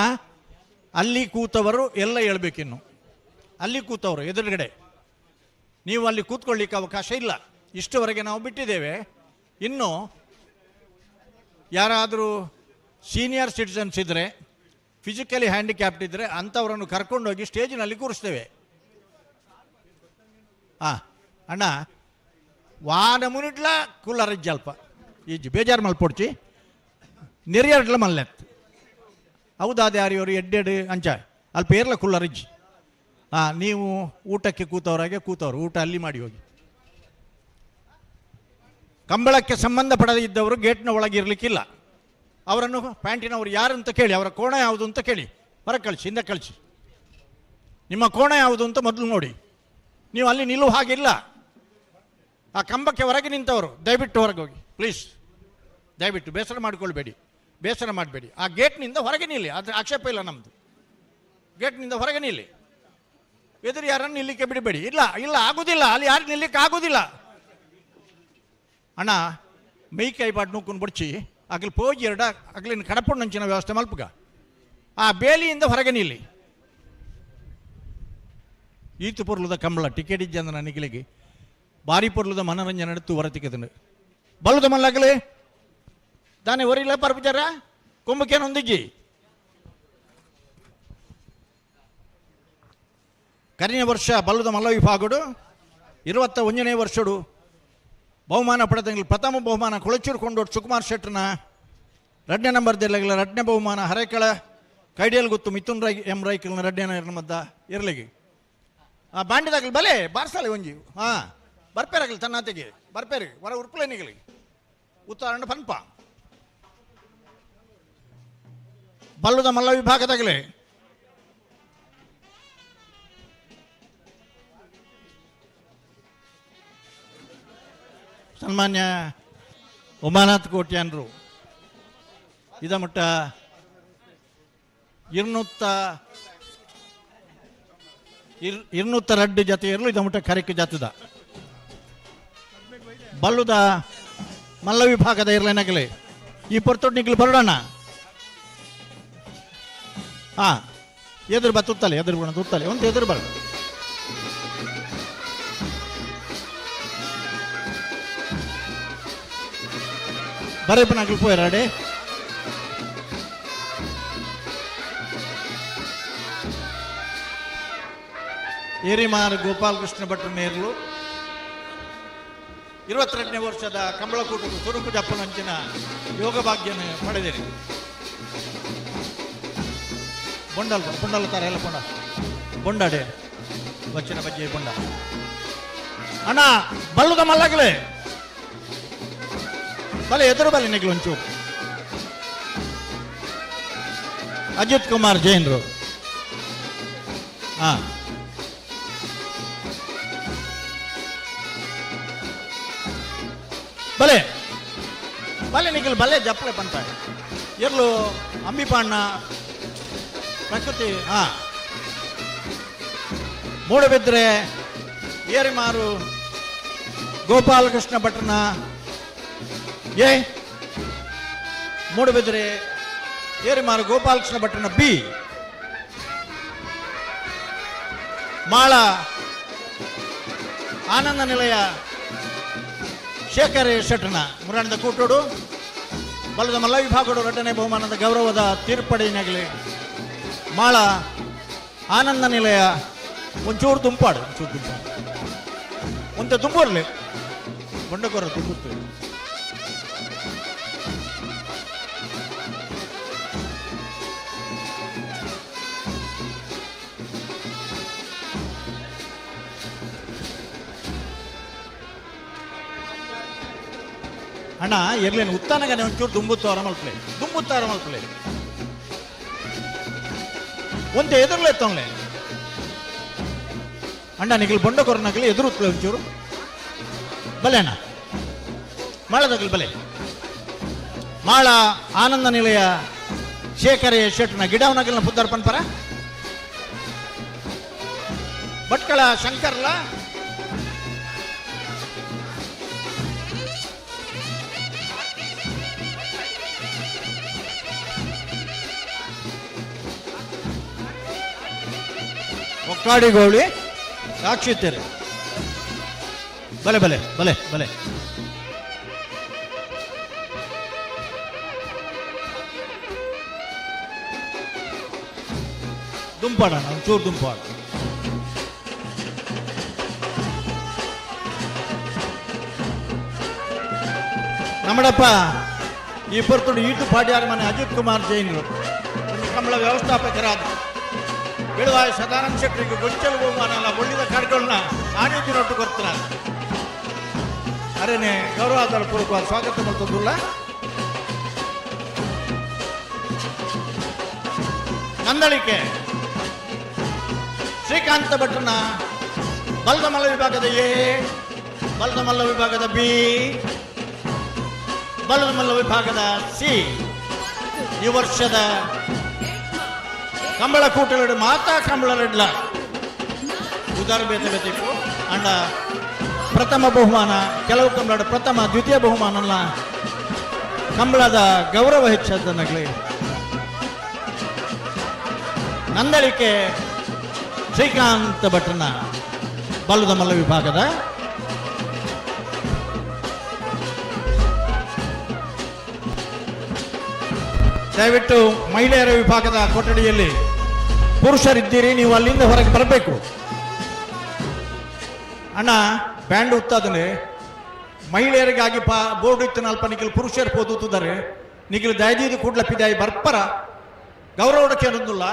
ಅಲ್ಲಿ ಕೂತವರು ಎಲ್ಲ ಹೇಳ್ಬೇಕಿನ್ನು ಅಲ್ಲಿ ಕೂತವರು ಎದುರುಗಡೆ ನೀವು ಅಲ್ಲಿ ಕೂತ್ಕೊಳ್ಳಿಕ್ಕೆ ಅವಕಾಶ ಇಲ್ಲ ಇಷ್ಟುವರೆಗೆ ನಾವು ಬಿಟ್ಟಿದ್ದೇವೆ ಇನ್ನು ಯಾರಾದರೂ ಸೀನಿಯರ್ ಸಿಟಿಸನ್ಸ್ ಇದ್ದರೆ ಫಿಸಿಕಲಿ ಹ್ಯಾಂಡಿಕ್ಯಾಪ್ಟ್ ಇದ್ದರೆ ಅಂಥವರನ್ನು ಕರ್ಕೊಂಡೋಗಿ ಸ್ಟೇಜಿನಲ್ಲಿ ಕೂರಿಸ್ತೇವೆ ಅಣ್ಣ ವಾನ ಮುನಿಟ್ಲ ಕೂಲರ್ ಜಲ್ಪ ಈಜು ಬೇಜಾರು ಮಲ್ಪೊಡ್ಚಿ ನೆರಿಯರ್ಡ್ಲ ಮಲ್ಲೆತ್ ಹೌದಾದ ಯಾರಿಯವರು ಎಡ್ಡೆಡು ಅಂಚ ಅಲ್ಲಿ ಪೇರ್ಲ ಕುಲ್ಲರಿಜ್ಜಿ ನೀವು ಊಟಕ್ಕೆ ಕೂತವರಾಗೆ ಕೂತವರು ಊಟ ಅಲ್ಲಿ ಮಾಡಿ ಹೋಗಿ. ಕಂಬಳಕ್ಕೆ ಸಂಬಂಧಪಡದೇ ಇದ್ದವರು ಗೇಟ್ನ ಒಳಗೆ ಇರಲಿಕ್ಕಿಲ್ಲ. ಅವರನ್ನು ಪ್ಯಾಂಟಿನವರು ಯಾರು ಅಂತ ಕೇಳಿ, ಅವರ ಕೋಣ ಯಾವುದು ಅಂತ ಕೇಳಿ, ಹೊರಗೆ ಕಳಿಸಿ, ಹಿಂದೆ ಕಳಿಸಿ. ನಿಮ್ಮ ಕೋಣ ಯಾವುದು ಅಂತ ಮೊದಲು ನೋಡಿ. ನೀವು ಅಲ್ಲಿ ನಿಲ್ಲುವ ಹಾಗಿಲ್ಲ. ಆ ಕಂಬಕ್ಕೆ ಹೊರಗೆ ನಿಂತವರು ದಯವಿಟ್ಟು ಹೊರಗೆ ಹೋಗಿ ಪ್ಲೀಸ್. ದಯವಿಟ್ಟು ಬೇಸರ ಮಾಡಿಕೊಳ್ಬೇಡಿ, ಬೇಸರ ಮಾಡಬೇಡಿ. ಆ ಗೇಟ್ನಿಂದ ಹೊರಗೆ ನಿಲ್ಲಿ, ಅದ್ರ ಆಕ್ಷೇಪ ಇಲ್ಲ ನಮ್ಮದು. ಗೇಟ್ನಿಂದ ಹೊರಗೆ ನಿಲ್ಲಿ, ಎದುರು ಯಾರನ್ನು ನಿಲ್ಲಿಕ್ಕೆ ಬಿಡಬೇಡಿ. ಇಲ್ಲ ಇಲ್ಲ ಆಗುದಿಲ್ಲ, ಅಲ್ಲಿ ಯಾರು ನಿಲ್ಲಿಕ್ಕೆ ಆಗುದಿಲ್ಲ. ಅಣ್ಣ ಮೈ ಕೈ ಪಾಟ್ ನೂಕೊಂಡು ಬಡ್ಚಿ ಅಗಲ್ ಪೋಗಿ ಎರಡ ಅಗಲಿನ ಕಡಪಣ್ಣು ನಂಚಿನ ವ್ಯವಸ್ಥೆ ಮಲ್ಪಗ. ಆ ಬೇಲಿಯಿಂದ ಹೊರಗೆ ನಿಲ್ಲಿ. ಈತು ಪೊರ್ಲದ ಕಂಬಳ ಟಿಕೆಟ್ ಇಜ್ಜಂದ ನಿಖಿಲಿಗೆ ಭಾರಿ ಪೊರ್ಲದ ಮನೋರಂಜನೆ ನಡತು ಹೊರತಿಕ್ಕದನು ಬಲ್ಲದ ಮಲ್ಲಾಗಲಿ ದಾನೆ ಒರಿಲ್ಲ ಪರ್ಪಚಾರ ಕುಂಭಕ್ಕೇನೊಂದಿಜ್ಜಿ ಕರಿಯ ವರ್ಷ ಬಲ್ಲದ ಮಲ್ಲ ವಿಭಾಗಡು 21ನೇ ವರ್ಷಡು ಬಹುಮಾನ ಪಡೆದಂಗೆ ಪ್ರಥಮ ಬಹುಮಾನ ಕೊಳಚೂರು ಕೊಂಡೋಡು ಸುಕುಮಾರ್ ಶೆಟ್ಟರ್ನ 2ನೇ ನಂಬರ್ ದಿರಲಿಲ್ಲ 2ನೇ ಬಹುಮಾನ ಹರೇಕಳ ಕೈಡಿಯಲ್ ಗೊತ್ತು ಮಿಥುನ್ ರೈ ಎಂ ರೈಕಲ್ನ 2ನೇ ಮದ್ದ ಇರಲಿಗೆ ಆ ಬಾಂಡಿದಾಗಲಿ ಬಲೆ ಬಾರ್ಸಲೆ ಒಂಜಿ ಬರ್ಪೇರಾಗಲಿ ತನ್ನಾತೆಗೆ ಬರ್ಪೇರಿ ಹೊರ ಉರ್ಪಲೇನಿಗಲಿ ಉತ್ತರಾಯಣ ಪನ್ಪ ಬಲ್ಲದ ಮಲ್ಲ ವಿಭಾಗದಾಗಲೇ ಸನ್ಮಾನ್ಯ ಉಮಾನಾಥ್ ಕೋಟ್ಯಾನ್ರು ಇದ ಮಟ್ಟ 202 ಜೊತೆ ಇರಲು ಇದ ಮಟ್ಟ ಕರೆಕ್ಕೆ ಜಾತದ ಬಲ್ಲುದ ಮಲ್ಲ ವಿಭಾಗದ ಇರ್ಲೇನಾಗಲಿ ಈ ಪೊರ್ತೊಡ್ ನಿಗ್ಲು ಬರೋಣ. ಎದುರು ತುತ್ತಲೆ ಎದುರು ಬರೋಣ ತುತ್ತಲೆ ಒಂದು ಎದುರು ಬರ ಬರೇಪನಾಗ್ಲಿ ಪೋಯರಾಡೆ ಏರಿಮಾರ್ ಗೋಪಾಲಕೃಷ್ಣ ಭಟ್ರ ನೇರ್ಲು 22ನೇ ವರ್ಷದ ಕಂಬಳಕೂಟದ ಸ್ವರೂಪ ಜಪ್ಪನಂಚಿನ ಯೋಗ ಭಾಗ್ಯನ ಪಡೆದಿರಿ. ಬೊಂಡಲ್ ತರ ಎಲ್ಲ ಬೊಂಡಾಡೆ ವಚನ ಬಜ್ಜೆ ಬೊಂಡ ಅಣ್ಣ ಬಲ್ಲುದ ಮಲ್ಲಗಳೇ ಬಲೆ ಎದುರು ಬಲೆ ನಿಗ್ಲು ಒಂಚೂರು ಅಜಿತ್ ಕುಮಾರ್ ಜೈನ್ರು ಬಲೆ ಬಲೆ ನಿಖಿಲ್ ಬಲೆ ಜಪ್ಪಲೆ ಪಂತ ಎರ್ಲು ಅಂಬಿಪಾಣ್ಣ ಪ್ರಕೃತಿ ಮೂಡಬಿದ್ರೆ ಏರಿಮಾರು ಗೋಪಾಲಕೃಷ್ಣ ಭಟ್ರನ ಮೂಡಬಿದ್ರೆ ಏರಿಮಾರು ಗೋಪಾಲಕೃಷ್ಣ ಭಟ್ರನ ಬಿ ಮಾಳ ಆನಂದ ನಿಲಯ ಶೇಖರ್ ಶೆಟ್ಟರ್ನ ಮುರಾಣದ ಕೂಟೋಡು ಬಲ್ಲದ ಮಲ್ಲ ವಿಭಾಗಡು 2ನೇ ಬಹುಮಾನದ ಗೌರವದ ತೀರ್ಪಡಿನಾಗಲಿ ಮಾಳ ಆನಂದ ನಿಲಯ ಒಂಚೂರು ದುಂಪಾಡು ಒಂದು ತುಂಬೂರ್ಲಿ ಬೊಂಡಕೋರ ತುಂಬುತ್ತೆ ಅಣ್ಣ ಇರ್ಲೇನು ಉತ್ತಾನಗನೆ ಒಂಚೂರು ದುಂಬುತ್ತಾರ ಮಲ್ಪಲೆ ಒಂದು ಎದುರ್ಲೆ ಎತ್ತವಳೆ ಅಣ್ಣ ನಿಗಲ್ ಬೊಂಡಕೊರನಾಗಲಿ ಎದುರುತ್ತಲೆ ಒಂಚೂರು ಬಲೆ ಅಣ್ಣ ಮಾಳದಾಗಲಿ ಬಲೆ ಮಾಳ ಆನಂದ ನಿಲಯ ಶೇಖರ ಶೆಟ್ನ ಗಿಡವನಾಗಲಿನ ಪುದ್ದಾರ್ಪನ್ ಪರ ಭಟ್ಕಳ ಶಂಕರ್ಲ ಒಕ್ಕಾಡಿಗೋಳಿ ಸಾಕ್ಷಿತ್ತೇರೆ ಬಲೆ ಬಲೆ ಬಲೆ ಬಲೆ ದುಂಪಾಡ ಒಂಚೂರು ದುಂಪಾಡ ನಮ್ಮಡಪ್ಪ ಈ ಪೊರ್ತುಡು ಈಟು ಪಾಡ್ಯಾರ ಮನೆ ಅಜಿತ್ ಕುಮಾರ್ ಜೈನ್ರು ಕಂಬಳ ವ್ಯವಸ್ಥಾಪಕರಾದ ಬಿಳುವಾಯ ಸದಾನಂದ ಶೆಟ್ಟರಿಗೆ ಗೊಂಚಲು ಬಹುಮಾನ ಒಳ್ಳಿದ ಕಾರ್ಡ್ಗಳನ್ನ ಆನೆಜಿನೊಟ್ಟು ಕೊಡ್ತಾರೆ ಅರೇನೆ ಗೌರವಾಧಾರ ಪೂರ್ವಕವಾದ ಸ್ವಾಗತ ಮಲ್ತಂದುಲ್ಲ ನಂದಳಿಕೆ ಶ್ರೀಕಾಂತ ಭಟ್ರನ ಬಲದ ಮಲ್ಲ ವಿಭಾಗದ ಎ, ಬಲದ ಮಲ್ಲ ವಿಭಾಗದ ಬಿ, ಬಲದ ಮಲ್ಲ ವಿಭಾಗದ ಸಿ. ಈ ವರ್ಷದ ಕಂಬಳ ಕೂಟಲು ಮಾತಾ ಕಂಬಳರೆಡ್ಲ ಉದಾರ ಬೇತ ಬೇತಿತ್ತು ಅಂಡ ಪ್ರಥಮ ಬಹುಮಾನ ಕೆಲವು ಕಂಬಳದ ಪ್ರಥಮ ದ್ವಿತೀಯ ಬಹುಮಾನ ಕಂಬಳದ ಗೌರವ ಹೆಚ್ಚದ ನಗಲಿ ನಂದಳಿಕೆ ಶ್ರೀಕಾಂತ ಭಟ್ರನ ಬಲದ ಮಲ್ಲ ವಿಭಾಗದ ದಯವಿಟ್ಟು ಮಹಿಳೆಯರ ವಿಭಾಗದ ಕೊಠಡಿಯಲ್ಲಿ ಪುರುಷರಿದ್ದೀರಿ, ನೀವು ಅಲ್ಲಿಂದ ಹೊರಗೆ ಬರಬೇಕು. ಅಣ್ಣ ಬ್ಯಾಂಡ್ ಉತ್ತಾದನೆ ಮಹಿಳೆಯರಿಗಾಗಿ ಬೋರ್ಡ್ ಇತ್ತು ಅಲ್ಪ ನಿಖಿಲ್ ಪುರುಷರು ಓದುತ್ತಿದ್ದಾರೆ. ನಿಖಿಲ್ ದಯದೀದು ಕೂಡ್ಲ ಪಿದಾಯಿ ಬರ್ಪರ ಗೌರವಕ್ಕೆ ಅನ್ನೋದಿಲ್ಲ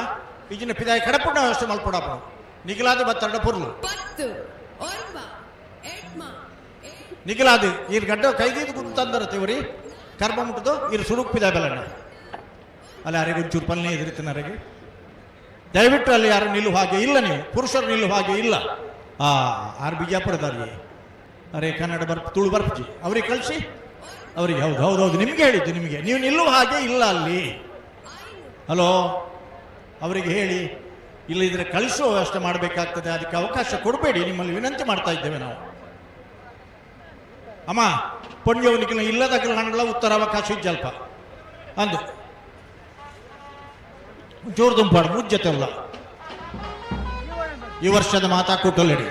ಈಜಿನ ಪಿದಾಯಿ ಕಡಪುಣ್ಣ ವ್ಯವಸ್ಥೆ ಮಲ್ಪಡಪ್ಪ ನಿಖಿಲಾದ ಬತ್ತರಡ ಪುರ್ಲು ನಿಖಿಲಾದ ಈ ಗಡ್ಡ ಕೈದೀದು ಕುಂತಂದರತ್ತೇವ್ರಿ ಕರ್ಮ ಮುಟ್ಟದು ಇರು ಸುರುಕ್ ಪಿದಾಯಿ ಬೆಲ್ಲಣ್ಣ ಅಲ್ಲಿ ಯಾರಿಗೆ ಒಂಚೂರು ಪಲ್ನೇ ಎದುರಿತಿನವರಿಗೆ ದಯವಿಟ್ಟು ಅಲ್ಲಿ ಯಾರು ನಿಲ್ಲುವ ಹಾಗೆ ಇಲ್ಲ, ನೀವು ಪುರುಷರು ನಿಲ್ಲುವ ಹಾಗೆ ಇಲ್ಲ. ಆರು ಬಿಜಾಪುರದಾರಿಗೆ ಅರೆ ಕನ್ನಡ ತುಳು ಬರ್ಪಿ ಅವ್ರಿಗೆ ಕಳಿಸಿ ಅವರಿಗೆ ಹೌದು ಹೌದು ಹೌದು ನಿಮ್ಗೆ ಹೇಳಿದ್ದು, ನಿಮಗೆ ನೀವು ನಿಲ್ಲುವ ಹಾಗೆ ಇಲ್ಲ ಅಲ್ಲಿ. ಹಲೋ ಅವರಿಗೆ ಹೇಳಿ ಇಲ್ಲದಿದ್ರೆ ಕಳಿಸುವ ವ್ಯವಸ್ಥೆ ಮಾಡಬೇಕಾಗ್ತದೆ, ಅದಕ್ಕೆ ಅವಕಾಶ ಕೊಡಬೇಡಿ, ನಿಮ್ಮಲ್ಲಿ ವಿನಂತಿ ಮಾಡ್ತಾ ಇದ್ದೇವೆ ನಾವು. ಅಮ್ಮ ಪೊಂಜವನಿಗೆ ಇಲ್ಲದ ಗ್ರಹಣಗಳ ಉತ್ತರ ಅವಕಾಶ ಇಜ್ಜಲ್ಪ ಅಂದು ಜೋರು ದುಂಪಾಡು ಮುಜ್ಜತೆಲ್ಲ. ಈ ವರ್ಷದ ಮಾತಾ ಕೂಟಲಡಿ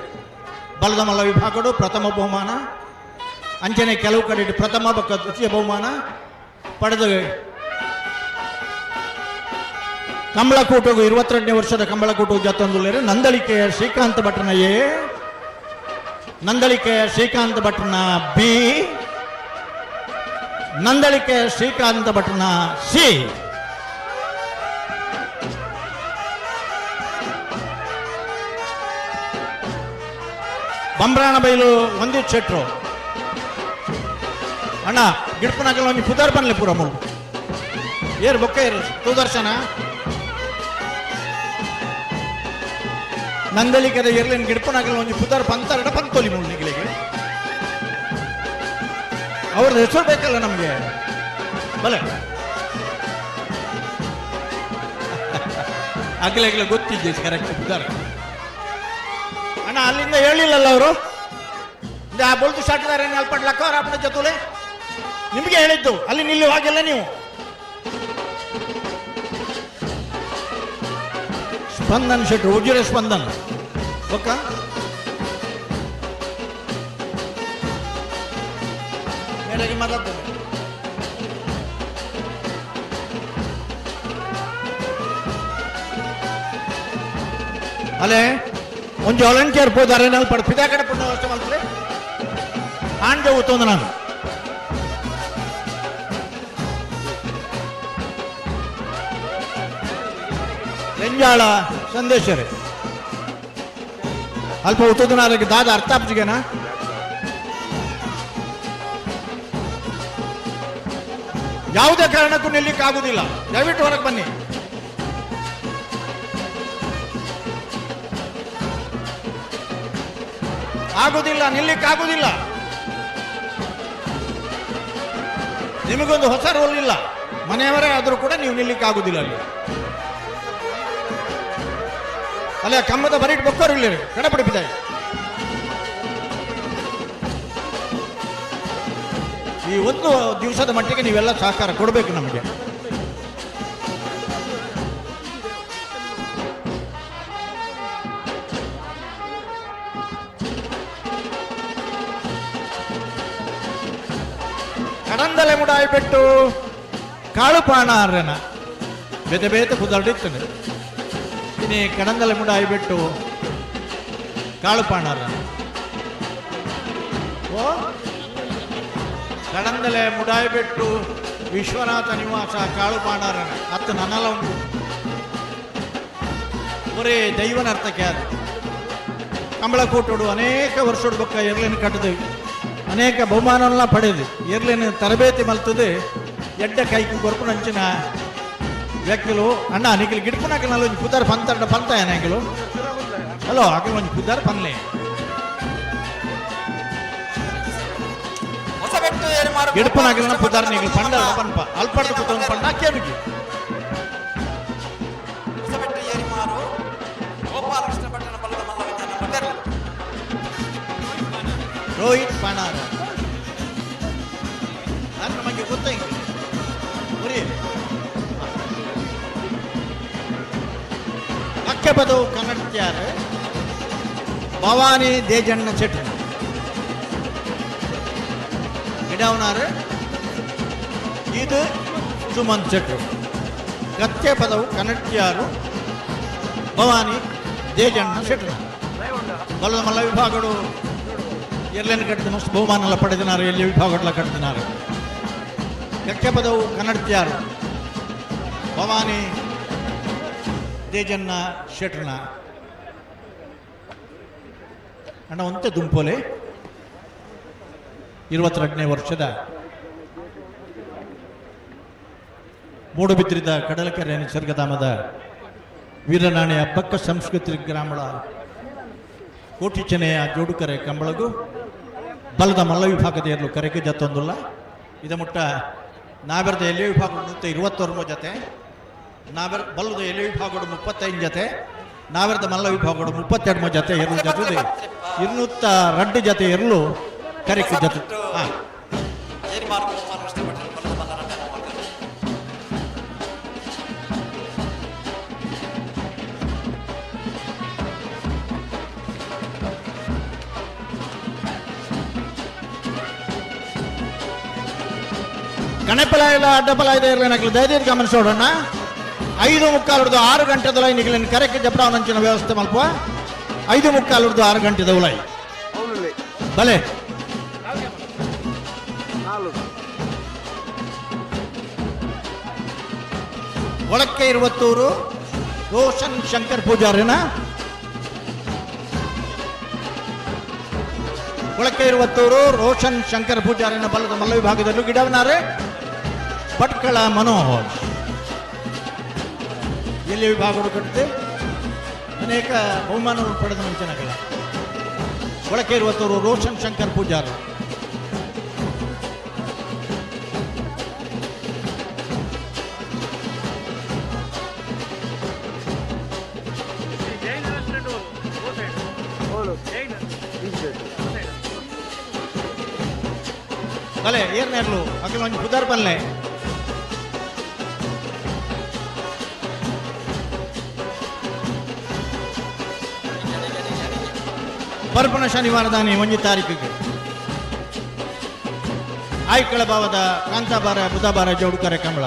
ಬಲದ ಮಲ್ಲ ವಿಭಾಗಡು ಪ್ರಥಮ ಬಹುಮಾನ, ಅಂಚನೆ ಕೆಲವು ಕಡೆ ಪ್ರಥಮ ದ್ವಿತೀಯ ಬಹುಮಾನ ಪಡೆದ ಕಂಬಳಕೂಟಗೂ 22ನೇ ವರ್ಷದ ಕಂಬಳಕೂಟವು ಜತ್ತೊಂದುಲ್ಲೇರೆ ನಂದಳಿಕೆಯ ಶ್ರೀಕಾಂತ ಭಟ್ರನ ಎ, ನಂದಳಿಕೆಯ ಶ್ರೀಕಾಂತ ಭಟ್ರನ ಬಿ, ನಂದಳಿಕೆಯ ಶ್ರೀಕಾಂತ ಭಟ್ರನ ಸಿ. ಬಂಬ್ರಾಣ ಬೈಲು ಒಂದೇ ಶೆಟ್ರು ಅಣ್ಣ ಗಿಡ್ಪನಾಗಲ್ಲ ಒಂದು ಪುದಾರ್ ಬನ್ಲಿ ಪೂರ ಮೂರು ಏರು ಬೊಕ್ಕ ಏರು ಸುದರ್ಶನ ನಂದಳಿಕದ ಎರ್ಲೇನು ಗಿಡ್ಪನಾಗಲ್ಲ ಒಂದು ಪುದಾರ್ ಪಂತರಡ ಪಂತೋಲಿ ಮೂರು ನಿಗಳಿಗೆ ಅವ್ರದ್ದು ಹೆಸರು ಬೇಕಲ್ಲ ನಮಗೆ ಬಲೆ ಅಗ್ಲೆ ಗೊತ್ತಿದ್ದೆ ಕರೆಕ್ಟ್ ಪುದಾರ ಅಣ್ಣ ಅಲ್ಲಿಂದ ಹೇಳಿಲ್ಲಲ್ಲ ಅವರು ಬೋಲ್ತು ಶಾಟಿದಾರೆ ಅಲ್ಪಡ್ಲಕ್ಕ ಅವ್ರ ಅಪ್ಪನ ಜೊತೆ ನಿಮ್ಗೆ ಹೇಳಿದ್ದು ಅಲ್ಲಿ ನಿಲ್ಲುವ ಹಾಗೆಲ್ಲ ನೀವು. ಸ್ಪಂದನ್ ಶೆಟ್ರು ಉಜಿರೆ ಸ್ಪಂದನ್ ಓಕ ಮೇಲಾಗಿ ಮಾತಾಡ್ತೇನೆ. ಅಲ್ಲೇ ಒಂದು ವಾಲಂಟಿಯರ್ ಹೋದಾರೆ ನಾನು ಪಡ ಪಿತಾ ಕಡೆ ಪುಣ್ಯ ವ್ಯವಸ್ಥೆ ಮಾಡ್ತಾರೆ ಆಂಡೆ ಊತೊಂದು ನಾನು ರೆಂಜಾಳ ಸಂದೇಶರೇ ಅಲ್ಪ ಉತ್ತೋದನಾರಿಗೆ ದಾದ ಅರ್ಥ ಆಪ್ಜಿಗೆನಾ ಯಾವುದೇ ಕಾರಣಕ್ಕೂ ನಿಲ್ಲಿಕ್ಕಾಗುವುದಿಲ್ಲ, ದಯವಿಟ್ಟು ಹೊರಗೆ ಬನ್ನಿ. ಆಗುದಿಲ್ಲ, ನಿಲ್ಲಿಕ್ಕಾಗುದಿಲ್ಲ. ನಿಮಗೊಂದು ಹೊಸ ರೋಲ್ ಇಲ್ಲ, ಮನೆಯವರೇ ಆದರೂ ಕೂಡ ನೀವು ನಿಲ್ಲಿಕ್ಕಾಗುದಿಲ್ಲ. ಅಲ್ಲಿ ಕಂಬದ ಬರೀಟ್ ಬೊಕ್ಕರು ಇಲ್ಲಿ ಕಡಪಡಿಪಿದ್ದಾರೆ. ಈ ಒಂದು ದಿವಸದ ಮಟ್ಟಿಗೆ ನೀವೆಲ್ಲ ಸಹಕಾರ ಕೊಡಬೇಕು ನಮಗೆ. ಕಡಂದಲೆ ಮುಡಾಯಿಬಿಟ್ಟು ಕಾಳು ಪಾಣಾರನ ಬೇತೆ ಬೇತೆ ಕುದಲ್ಡಿರ್ತದೆ. ಇನಿ ಕಡಂದಲೆ ಮುಡಾಯಿಬಿಟ್ಟು ಕಾಳು ಪಾಣಾರನ ಓ ಕಡಂದಲೆ ಮುಡಾಯಿಬಿಟ್ಟು ವಿಶ್ವನಾಥ ನಿವಾಸ ಕಾಳು ಪಾಣಾರನ ಹತ್ತು ನನ್ನಲ್ಲ ಉಂಟು ಒರೇ ದೈವನರ್ತಕ್ಕೆ ಅದು ಕಂಬಳ ಕೂಟೋಡು ಅನೇಕ ವರ್ಷದ ಬೊಕ್ಕ ಎರ್ಲೆನ್ ಕಟ್ಟದು ಅನೇಕ ಬಹುಮಾನವನ್ನ ಪಡೆದು ಎರ್ಲೆನ್ ತರಬೇತಿ ಮಲ್ತದೆ ಎಡ್ಡ ಕೈಕು ಕೊರಪು ನಂಚಿನ ವ್ಯಕ್ತಿಗಳು ಅಣ್ಣ ನಿಖಿಲ್ ಗಿಡ್ಪುನಾಕಲ್ ಒಂಜಿ ಪುದಾರ್ ಪಂತಂಡ ಪಂತ ಏನಾಗಿಲು ಹಲೋ ಆಕಲ್ ಒಂಜಿ ಪುದಾರ್ ಪನ್ಲೆ ಗಿಡ್ಪುನಾಕಲ್ನ ಪುದಾರ್ ನಿಖಿಲ್ ಪಂಡ ಪನ್ಪ ಅಲ್ಪಡ್ದು ಕೂತೊಂದು ಪಂಡ ಕೇಳಿಗೆ ರೋಹಿತ್ ಪಾನಾರ ನಾನು ನಮಗೆ ಗೊತ್ತಾಗಿ ಅಕ್ಕೆ ಬದವು ಕನ್ನಡ್ತ್ಯಾರ ಭವಾನಿ ದೇಜಣ್ಣ ಚೆಟ್ಟ ಗಿಡವನಾರ ಇದು ಸುಮಂತ್ ಚೆಟ್ರು ಗತ್ತೆ ಪದವು ಕನ್ನಡ್ತ್ಯಾರು ಭವಾನಿ ದೇಜಣ್ಣ ಶೆಟ್ರು ಬಲದ ಮಲ್ಲ ವಿಭಾಗಗಳು ಎರ್ಲೆನ್ ಕಟ್ಟಿದ ಮಸ್ತ್ ಬಹುಮಾನ ಪಡೆದಿನಾರು ಎಲ್ಲಿ ವಿಭಾಗಗಳ ಕಟ್ಟಿದಿನಾರು ಗಕ್ಕೆ ಪದವು ಕನ್ನಡ್ತ್ಯಾರು ಭವಾನಿ ದೇಜನ್ನ ಶೆಟ್ರನ ಅಣ್ಣ ಒಂತೆ ದುಂಪೋಲೆ 22ನೇ ವರ್ಷದ ಮೂಡುಬಿದ್ರಿದ ಕಡಲಕೆರೆ ನಿಸರ್ಗಧಾಮದ ವೀರನಾಣಿ ಹಬ್ಬಕ್ಕ ಸಂಸ್ಕೃತಿ ಗ್ರಾಮಗಳ ಕೋಟಿಚನೆಯ ಜೋಡುಕರೆ ಕಂಬಳಗು ಬಲದ ಮಲ್ಲ ವಿಭಾಗದ ಏರ್ಲು ಕರೆಗೆ ಜತ್ತೊಂದುಲ್ಲ ಇದ ಮುಟ್ಟ ನಾವೆರ್ದ ಎಲೆ ವಿಭಾಗ 129 ಜೊತೆ ಬಲ್ಲದ ಎಲೆ ವಿಭಾಗ 35 ಜೊತೆ ನಾವೆರ್ದ ಮಲ್ಲ ವಿಭಾಗ 32 ಜೊತೆ ಎರಲು ಜೊತೆ 202 ಜೊತೆ ಎರಲು ಕರೆಗೆ ಜೊತೆ ಕಣೆಪಲಾಯಿಲ ಅಡ್ಡಪಲಾಯ್ದ ಇರಲೇನಾಗಲಿ ದಯచేసి ಗಮನಿಸೋಣ 5:45 6 ಗಂಟೆದ ಲೈ ನಿಗಲಿನ ಕರೆಕ್ಕೆ ಜಪಡಾವನಂಚಿನ ವ್ಯವಸ್ಥೆ ಮಲ್ಪ 5:45 6 ಗಂಟೆದ ಉಲೈ ಬಲೆ ಒಳಕ್ಕೆ 20 ರೋಷನ್ ಶಂಕರ್ ಪೂಜಾರಿನ ಒಳಕ್ಕೆ 20 ರೋಷನ್ ಶಂಕರ್ ಪೂಜಾರಿನ ಬಲದ ಮಲ್ಲ ವಿಭಾಗದಲ್ಲೂ ಗಿಡವನಾರೆ ಭಟ್ಕಳ ಮನೋಹರ್ ಎಲ್ಲಿ ವಿಭಾಗಗಳು ಕಟ್ಟಿದೆ ಅನೇಕ ಬಹುಮಾನಗಳು ಪಡೆದ ಮುಂಚೆನಗಳ ಒಳಕ್ಕೆ 20 ರೋಷನ್ ಶಂಕರ್ ಪೂಜಾರ್ ಬಲೆ ಏರ್ನೇರ್ಲು ಅಕಲ್ ಒಂದು ಪುದಾರ್ ಬಲ್ಲೆ ಪರ್ಪಣ ಶನಿವಾರದಾನಿ 1 ತಾರೀಕಿಗೆ ಆಯ್ಕಳ ಭಾವದ ಕಾಂತಾಬಾರ ಬುಧವಾರ ಜೋಡುಕರೆ ಕಂಬಳ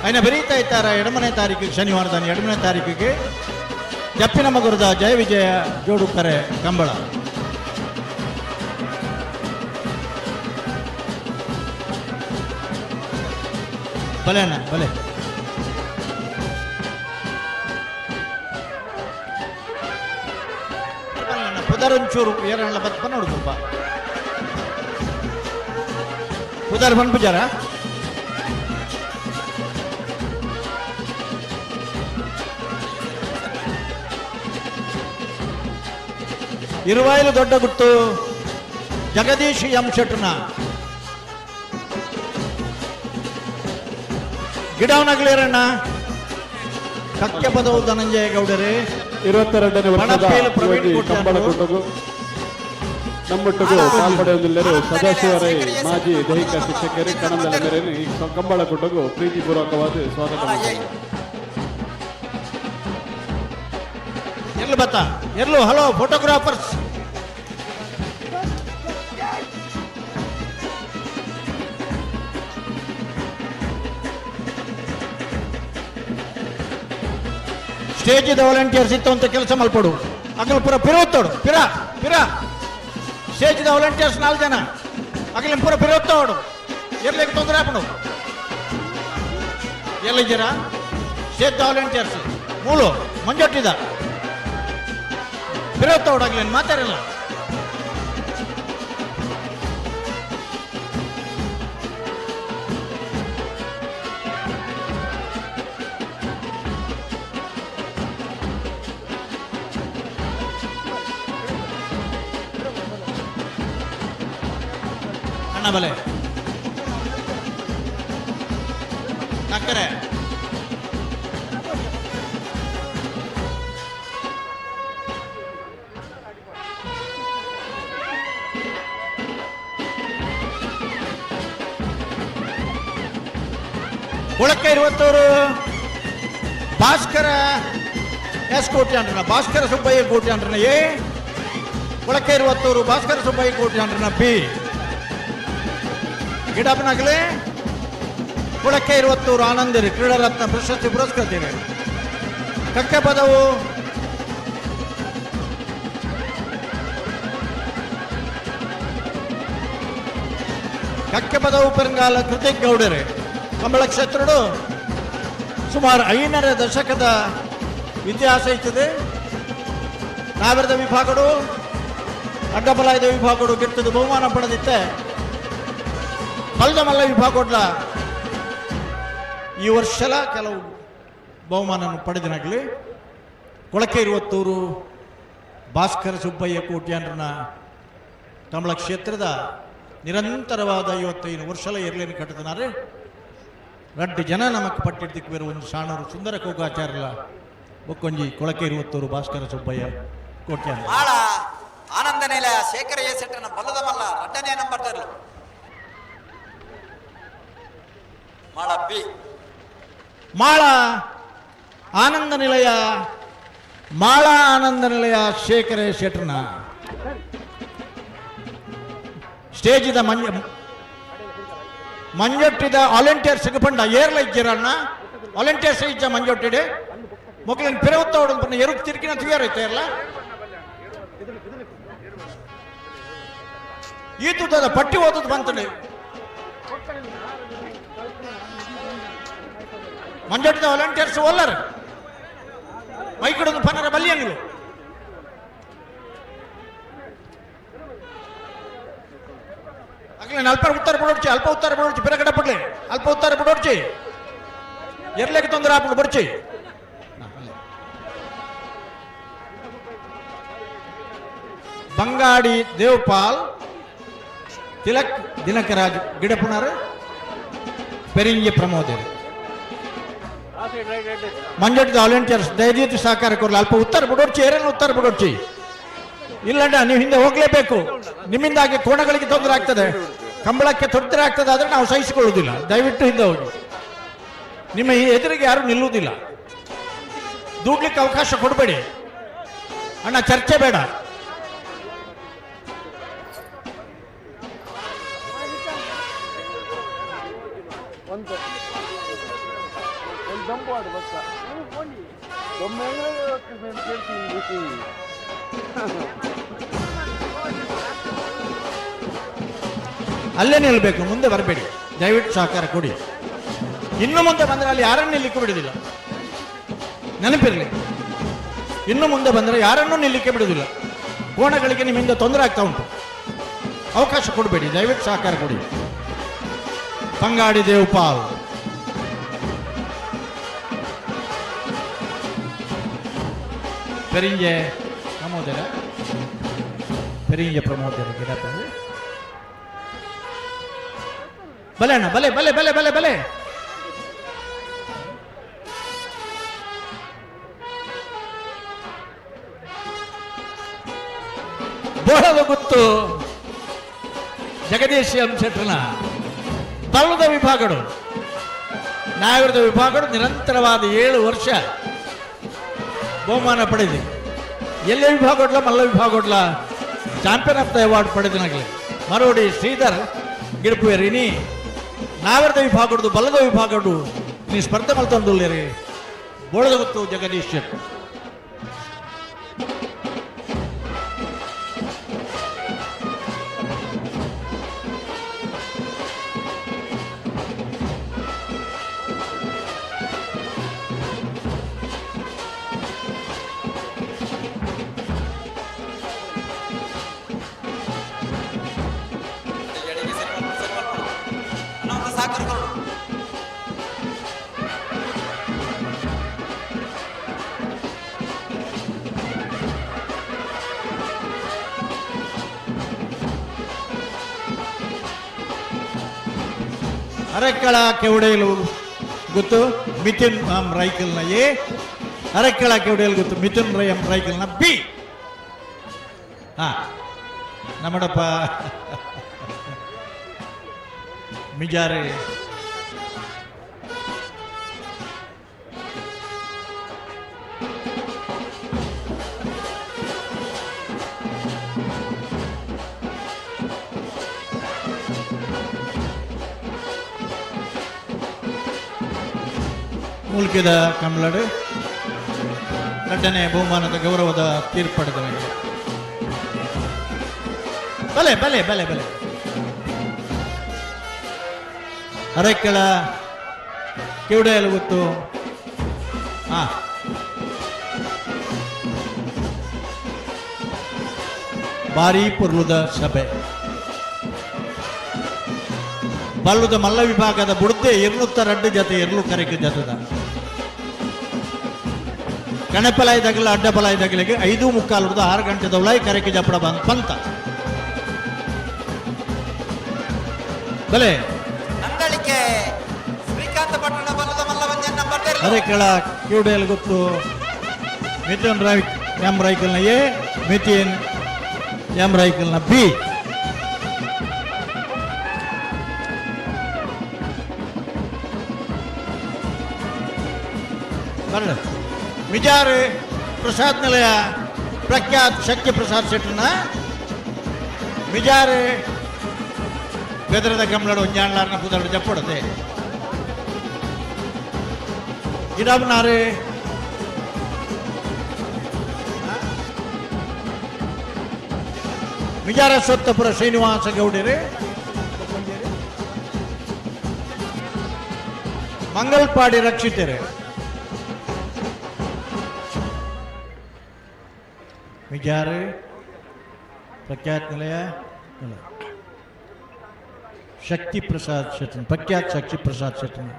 ಅಯ್ನ ಬರೀತಾ ಇದ್ದಾರ 2ನೇ ತಾರೀಕಿಗೆ ಶನಿವಾರದಾನಿ 2ನೇ ತಾರೀಕಿಗೆ ಜಪ್ಪಿನ ಮಗುರದ ಜಯ ವಿಜಯ ಜೋಡುಕರೆ ಕಂಬಳ ಬಲೆನ ಬಲೆ ಪುದರೊಂಚೂರು ಏರಣ್ಣ ಬತ್ ನೋಡು ತುಂಬ ಪುದರ್ ಬಂದ್ ಪೂಜಾರ ಇರುವಾಯಿಲು ದೊಡ್ಡ ಗುಟ್ಟು ಜಗದೀಶ್ ಎಂ ಶೆಟ್ನ ಗಿಡವನಗ್ಲೇರಣ್ಣ ಕಕ್ಕೆ ಪದವು ಧನಂಜಯ ಗೌಡರೇ 22ನೇ ವರ್ಷದ ಕಂಬಳ ಕೂಟಗೂ ನಮ್ಮೊಟ್ಟಿಗೂ ಪಾಲ್ಪಡೆಯಲಿಲ್ಲರು ಸದಾಶಿವರೈ ಮಾಜಿ ದೈಹಿಕ ಶಿಕ್ಷಕರೇ ಕಣದಲ್ಲೇ ಈ ಕಂಬಳ ಕೂಟಗೂ ಪ್ರೀತಿಪೂರ್ವಕವಾದ ಸ್ವಾಗತ ಎಲ್ಲು ಬತ್ತ ಎಲ್ಲು ಹಲೋ ಫೋಟೋಗ್ರಾಫರ್ಸ್ ಸ್ಟೇಜಿದ ವಾಲಂಟಿಯರ್ಸ್ ಇತ್ತು ಅಂತ ಕೆಲಸ ಮಲ್ಪಡು ಅಗಲ ಪುರ ಪಿರೋತ್ತೋಡು ಪಿರ ಪಿರ ಸ್ಟೇಜಿದ ವಾಲಂಟಿಯರ್ಸ್ 4 ಜನ ಅಗಲ ಪುರ ಪಿರೋತ್ತೋಡು ಎರ್ಲಿಕ್ಕೆ ತೊಂದರೆ ಹಾಕೊಂಡು ಎಲ್ಲಿದ್ದೀರ ಸ್ಟೇಜ್ ವಾಲಂಟಿಯರ್ಸ್ ಮೂಲು ಮಂಜೊಟ್ಟಿದ ಬಿರೋತ್ತ ಓಡಾಗ್ಲೇನು ಮಾತಾಡಲ್ಲ. ಅಣ್ಣ ಬಲೆ ನಕ್ಕರೆ ಉಳಕ್ಕೆ 20 ಭಾಸ್ಕರ ಎಸ್ ಕೋಟಿ ಅಂಡ್ರನ ಭಾಸ್ಕರ ಸುಬ್ಬಯ್ಯ ಕೋಟಿ ಅಂಡ್ರನ ಎ ಉಳಕ್ಕೆ 20 ಭಾಸ್ಕರ ಸುಬ್ಬಯ್ಯ ಕೋಟಿ ಅಂಡ್ರನ ಬಿ ಗಿಡಪ್ಪನಾಗಲೇ ಉಳಕ್ಕೆ 20 ಆನಂದರಿ ಕ್ರೀಡಾ ರತ್ನ ಪ್ರಶಸ್ತಿ ಪುರಸ್ಕೃತಿದೆ. ಕಕ್ಕೆ ಪದವು ಕಕ್ಕೆ ಪದವು ಪೆರಂಗಾಲ ಕೃತಿಕ್ ಗೌಡರೆ ಕಂಬಳ ಕ್ಷೇತ್ರಡು ಸುಮಾರು 5ನೇ ದಶಕದ ಇತಿಹಾಸ ಇರ್ತದೆ. ನಾಗರದ ವಿಭಾಗಗಳು ಅಡ್ಡಬಲಾಯದ ವಿಭಾಗಗಳು ಗೆಟ್ಟದು ಬಹುಮಾನ ಪಡೆದಿತ್ತೆ. ಮಲ್ಲ ವಿಭಾಗಗಳ ಈ ವರ್ಷಲ ಕೆಲವು ಬಹುಮಾನ ಪಡೆದಿನಾಗಲಿ ಕೊಳಕೆ 20 ಭಾಸ್ಕರ ಸುಬ್ಬಯ್ಯ ಕೋಟ್ಯಾನ್ರನ ಕಂಬಳ ಕ್ಷೇತ್ರದ ನಿರಂತರವಾದ 55 ವರ್ಷಲ ಎರ್ಲೇನು ಕಟ್ಟಿದನಾರೆ 2 ಜನ ನಮಕ್ ಪಟ್ಟಿದ್ದಕ್ಕೆ ಬೇರೆ ಒಂದು ಶಾಣರು ಸುಂದರ ಕೋಗಾಚಾರ್ಯ ಬೊಕ್ಕೊಂಜಿ ಕೊಳಕೆ 20 ಭಾಸ್ಕರ ಸುಬ್ಬಯ್ಯ ಕೋಟ್ಯಾನ್ ಮಾಳ ಆನಂದ ನಿಲಯ ಶೇಖರ ಏಸೆಟ್ಟನ ಬಲ್ಲದ ಮಲ್ಲ 2ನೇ ನಂಬರ್ ತರಲು ಮಾಳ ಬಿ ಮಾಳ ಆನಂದ ನಿಲಯ ಮಾಳ ಆನಂದ ನಿಲಯ ಶೇಖರ ಶೆಟ್ಟರ್ನ ಸ್ಟೇಜಿದ ಮಂಜೊಟ್ಟಿದ ವಾಲಂಟಿಯರ್ಸ್ಗೆ ಪಂಡ ಏರ್ಲ ಇಜ್ಜಿರಣ್ಣ ವಾಲಂಟಿಯರ್ಸ್ ಇಜ್ಜ ಮಂಜೊಟ್ಟಿಡೆ ಮೊಕ್ಲಿನ ಪಿರವತ್ತ ಹೊಡೆದು ಪಂಡ ಎರುಕ್ ತಿರ್ಕಿನ ತುಯ್ಯಾರೈತೆ ಎಲ್ಲ ಈ ತುತ್ತದ ಪಟ್ಟಿ ಓದೋದು ಬಂತಡೆ ಮಂಜೊಟ್ಟಿದ ವಾಲಂಟಿಯರ್ಸ್ ಒಲ್ಲರು ಮೈಕಡೊಂದು ಪನ್ನರ ಬಲ್ಲಿಯಂಗಿಲು ಅಗ್ಲಿ ಅಲ್ಪ ಉತ್ತರ ಬಿಡೋಡ್ಚಿ ಅಲ್ಪ ಉತ್ತರ ಬಿಡೋಡ್ಚಿ ಬಿರಗಡ ಪಡ್ಲಿ ಅಲ್ಪ ಉತ್ತರ ಬಿಡೋಡ್ಚಿ ಎರ್ಲೆಗೆ ತೊಂದರೆ ಹಾಕೊಂಡು ಬರ್ಚಿ ಬಂಗಾಡಿ ದೇವಪಾಲ್ ತಿಲಕ್ ದಿನಕರಾಜ್ ಗಿಡಪುಣರ್ ಪೆರಿಂಜೆ ಪ್ರಮೋದರ್ ಮಂಜೊಟ್ಟಿದ ವಾಲಂಟಿಯರ್ಸ್ ದಯವಿಟ್ಟು ಸಹಕಾರ ಕೊರಲಿ ಅಲ್ಪ ಉತ್ತರ ಬಿಡೋಡ್ಚಿ ಏರೇನು ಉತ್ತರ ಬಿಡೋಡ್ಚಿ ಇಲ್ಲಣ್ಣ ನೀವು ಹಿಂದೆ ಹೋಗ್ಲೇಬೇಕು ನಿಮ್ಮಿಂದಾಗಿ ಕೋಣಗಳಿಗೆ ತೊಂದರೆ ಆಗ್ತದೆ ಕಂಬಳಕ್ಕೆ ತೊಂದರೆ ಆಗ್ತದೆ ಆದ್ರೆ ನಾವು ಸಹಿಸಿಕೊಳ್ಳುವುದಿಲ್ಲ ದಯವಿಟ್ಟು ಹಿಂದೆ ಹೋಗಿ ನಿಮ್ಮ ಎದುರಿಗೆ ಯಾರು ನಿಲ್ಲುವುದಿಲ್ಲ ದೂಡ್ಲಿಕ್ಕೆ ಅವಕಾಶ ಕೊಡಬೇಡಿ ಅಣ್ಣ ಚರ್ಚೆ ಬೇಡ ಅಲ್ಲೇ ನಿಲ್ಬೇಕು ಮುಂದೆ ಬರಬೇಡಿ ದಯವಿಟ್ಟು ಸಹಕಾರ ಕೊಡಿ ಇನ್ನು ಮುಂದೆ ಬಂದರೆ ಅಲ್ಲಿ ಯಾರನ್ನು ನಿಲ್ಲಿಕ್ಕೆ ಬಿಡುವುದಿಲ್ಲ ನೆನಪಿರಲಿ ಇನ್ನು ಮುಂದೆ ಬಂದರೆ ಯಾರನ್ನೂ ನಿಲ್ಲಿಕ್ಕೆ ಬಿಡುವುದಿಲ್ಲ ಕೋಣಗಳಿಗೆ ನಿಮ್ಮಿಂದ ತೊಂದರೆ ಆಗ್ತಾ ಉಂಟು ಅವಕಾಶ ಕೊಡಬೇಡಿ ದಯವಿಟ್ಟು ಸಹಕಾರ ಕೊಡಿ ಬಂಗಾಡಿ ದೇವಪಾಲ್ ಪೆರಿಂಜೆ ಪ್ರಮೋದರ ಪೆರಿಂಜೆ ಪ್ರಮೋದರ ಗಿಡಪ್ಪ ಬಲೆ ಅಣ್ಣ ಬಲೆ ಬಲೆ ಬಲೆ ಬಲೆ ಬಲೆ ಬೋಳದ ಗುತ್ತು ಜಗದೀಶ್ ಶೆಟ್ಟರ್ನ ತಳ್ಳದ ವಿಭಾಗಗಳು ನಾಗರದ ವಿಭಾಗಗಳು ನಿರಂತರವಾದ 7 ವರ್ಷ ಬಹುಮಾನ ಪಡೆದಿದೆ ಎಲ್ಲೇ ವಿಭಾಗಡ್ಲ ಮಲ್ಲ ವಿಭಾಗಡ್ಲ ಚಾಂಪಿಯನ್ ಆಫ್ ದ ಅವಾರ್ಡ್ ಪಡೆದಿನಾಗಲಿ ಮರೋಡಿ ಶ್ರೀಧರ್ ಗಿಡಪುಯರಿನಿ ನಾಗರದ ವಿಭಾಗದ್ದು ಬಲ್ಲದ ವಿಭಾಗಡು ನೀ ಸ್ಪರ್ಧೆ ಮಲ್ತೊಂದುಲ್ಲೇರಿ ಬೋಳದ ಗುತ್ತು ಜಗದೀಶ್ ಶೆಟ್ಟರ್ ಅರೆಕ್ಕಳ ಕೆವಡೆಯಲು ಗೊತ್ತು ಮಿಥುನ್ ರೈಕಲ್ನ ಎ, ಅರೆಕ್ಕಳ ಕೆವಡೆಯಲು ಗೊತ್ತು ಮಿಥುನ್ ರೈಕಲ್ನ ಬಿ. நம்மடப்ப மிஜாரு ಮುಲ್ಕಿದ ಕಮಲಡು ಎರಡನೇ ಬಹುಮಾನದ ಗೌರವದ ತೀರ್ಪಡೆದವರಿಗೆ ಬಲೆ ಬಲೆ ಬಲೆ ಬಲೆ ಅರೆಕ್ಕಳ ಕಿವುಡೆಯಲು ಗೊತ್ತು. ಭಾರಿ ಪುರ್ಲುದ ಸಭೆ ಬಲ್ಲುದ ಮಲ್ಲ ವಿಭಾಗದ ಬುಡದೆ 202 ಜೊತೆ ಎರಲು ಕರೆಕೆ ಜತದ ಕಣಪಲಾಯಿ ದಗಲ ಅಡ್ಡಪಲಾಯಿ ದಗಲಿಗೆ 5:45 6 ಗಂಟೆ ದೌಲಾಯಿ ಕರೆಕೆ ಜಪಡ ಬಂದ್ ಪಂತ ಬಲೆ ನಂದಳಿಕೆ ಶ್ರೀಕಾಂತ ಪಟ್ಟಣ ಬಲ್ಲದ ಮಲ್ಲವಂಜನ್ ನಂಬರ್ ಅದೇ ಕೆಳ ಕಿವುಡೆಯಲ್ಲಿ ಗೊತ್ತು ಮಿಥುನ್ ಎಂ ರೈಕಲ್ನ ಎ, ಮಿಥಿನ್ ಎಂ ರೈಕಲ್ನ ಬಿ. ಮಿಜಾರ್ ಪ್ರಸಾದ್ ನಿಲಯ ಪ್ರಖ್ಯಾತ್ ಶಕ್ತಿ ಪ್ರಸಾದ್ ಶೆಟ್ಟರ್ನ ಮಿಜಾರ್ ಬೆದರದ ಕಮಲಡು ಒಂಜಾಣ್ಲಾರ್ನ ಪುದಳು ಜಪ್ಪಡದೆ ಇಡಬ್ನಾರೆ ಮಿಜಾರ ಸೊತ್ತಪುರ ಶ್ರೀನಿವಾಸ ಗೌಡರೆ ಮಂಗಲ್ಪಾಡಿ ರಕ್ಷಿತರೆ ಮಿಜಾರ ಪ್ರಖ್ಯಾತ್ ನಿಲಯ ಶಕ್ತಿ ಪ್ರಸಾದ್ ಶೆಟ್ಟನ್ ಪ್ರಖ್ಯಾತ್ ಶಕ್ತಿ ಪ್ರಸಾದ್ ಶೆಟ್ಟನ್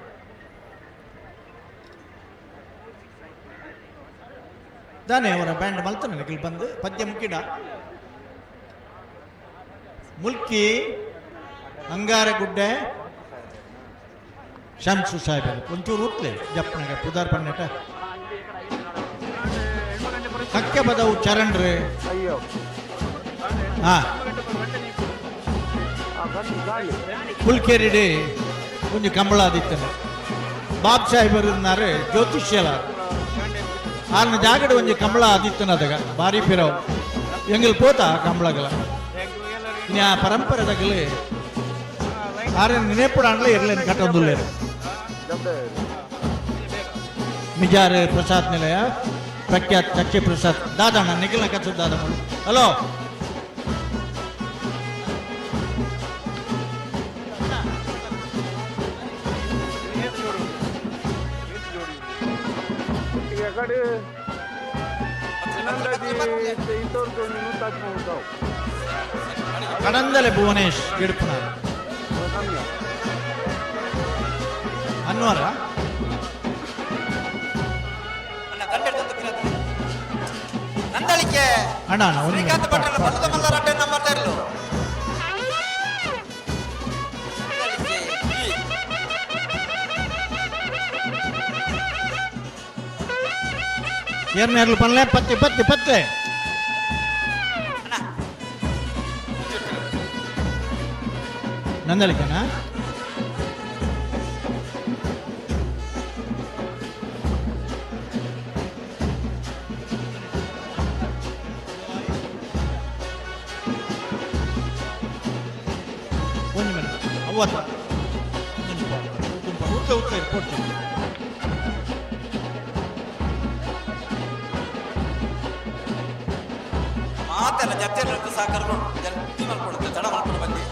ದಾನೆ ಅವರ ಬ್ಯಾಂಡ್ ಮಲ್ತನ ಇಲ್ಲಿ ಬಂದು ಪದ್ಯ ಮುಕ್ಕಿಡ ಮುಲ್ಕಿ ಅಂಗಾರಗುಡ್ಡೆ ಶಂಸು ಸಾಹೇಬ್ ಒಂಚೂರು ಉತ್ಲೆ ಜಪ್ನಾಗ ಪುದಾರ್ ಪಣ್ಣಟ ಕಕ್ಕೆ ಬದವು ಚರಣ್ರೆ ಪುಲ್ಕೇರಿಡಿ ಕುಂಜು ಕಂಬಳಾದಿತ್ತನ ಬಾಬ್ ಸಾಹೇಬರು ಜ್ಯೋತಿಷ್ಯಲ ಆರ್ನ ಜಾಗಡೆ ಒಂಜಿ ಕಂಬಳ ಆದಿತ್ತನ ಅದಾಗ ಬಾರಿ ಪಿರವ್ ಎಂಗಲ್ ಪೋತ ಕಂಬಳಗಲ ಇನ್ನು ಆ ಪರಂಪರೆದಾಗಲಿ ಆರ್ನ ನೆನೆಪುಡಾಣ್ಲೆ ಇರ್ಲೇನು ಕಟ್ಟೊಂದುಲ್ಲೇರು ಮಿಜಾರ್ ಪ್ರಸಾದ್ ನಿಲಯ ಪ್ರಖ್ಯಾತ್ ಚಕ್ಷಿ ಪ್ರಸಾದ್ ದಾದಣ್ಣ ನಿಖಿಲ್ನ ಕಚ್ಚು ದಾದಮ್ಮ ಹಲೋ ಕಡಂದಲೆ ಭುವನೇಶ್ ಗಿಡ್ಪನ ಅನ್ವರ ನಂದಳಿಕೆ ಅಣ್ಣ ಶ್ರೀಕಾಂತ ಪಟ್ಟಣ ಬಲ್ಲದ ಮಲ್ಲ ರಡ್ಡೆ ನಂಬರ್ ತೆರಲು ಏರ್ನೇರ್ಲು ಪನ್ಲೆ ಪತ್ತೆ ಪತ್ತೆ ಪತ್ತೆ ನಂದಳಿಕೆನಾ ಒಂದು ಮಿನಿಟ್ ಅವತ್ತ ಉತ್ತ ರಿಪೋರ್ಟ್ ಮಾತೆಲ್ಲ ಜಪ್ತಿಯಲ್ಲಿ ರಕ್ತ ಸಾಕರ್ಕೊಂಡು ಜಲ್ದಿ ಮಾಡ್ಕೊಡುತ್ತೆ ತಡ ಮಾಡ್ಕೊಂಡು ಬಂದು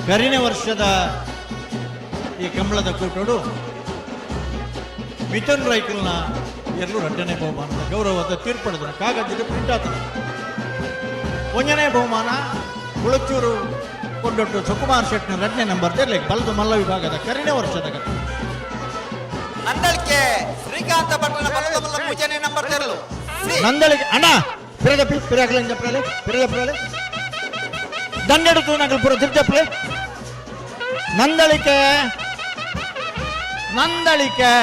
ಗರಿನ ವರ್ಷದ ಈ ಕಂಬಳದ ಕೂಟೋಡು ಮಿಥುನ್ ರೈಕಲ್ನ ಎರಲು ಎರಡನೇ ಬಹುಮಾನದ ಗೌರವದ ತೀರ್ಪಡೆದನು ಕಾಗದಕ್ಕೆ ಪ್ರಿಂಟ್ ಆತನ ಒಂದನೇ ಬಹುಮಾನ ಕುಳಚೂರು ಕೊಂಡೊಟ್ಟು ಸುಕುಮಾರ್ ಶೆಟ್ನ 2ನೇ ನಂಬರ್ ತೆರಲಿಕ್ಕೆ ಬಲದು ಮಲ್ಲ ವಿಭಾಗದ ಕರಿಣೆ ವರ್ಷದ ಘಟನೆ. ನಂದಳಿಕೆ ಶ್ರೀಕಾಂತ ಭಟ್ರನ ಬಲದ ಮಲ್ಲ 3ನೇ ನಂಬರ್ ತೆರಲು ನಂದಳಿಕೆ ಅಣ್ಣ ಪಿರದಪ್ಪಿ ಪಿರಾಗಲಂಜ ಜಪ್ರಲೆ ಪಿರದಪ್ಪಲೆ ದನ್ನೆಡುತ್ತು ನಗಲ್ ಪುರ ತಿರ್ಜಪ್ಲೆ ನಂದಳಿಕೆ ನಂದಳಿಕೆ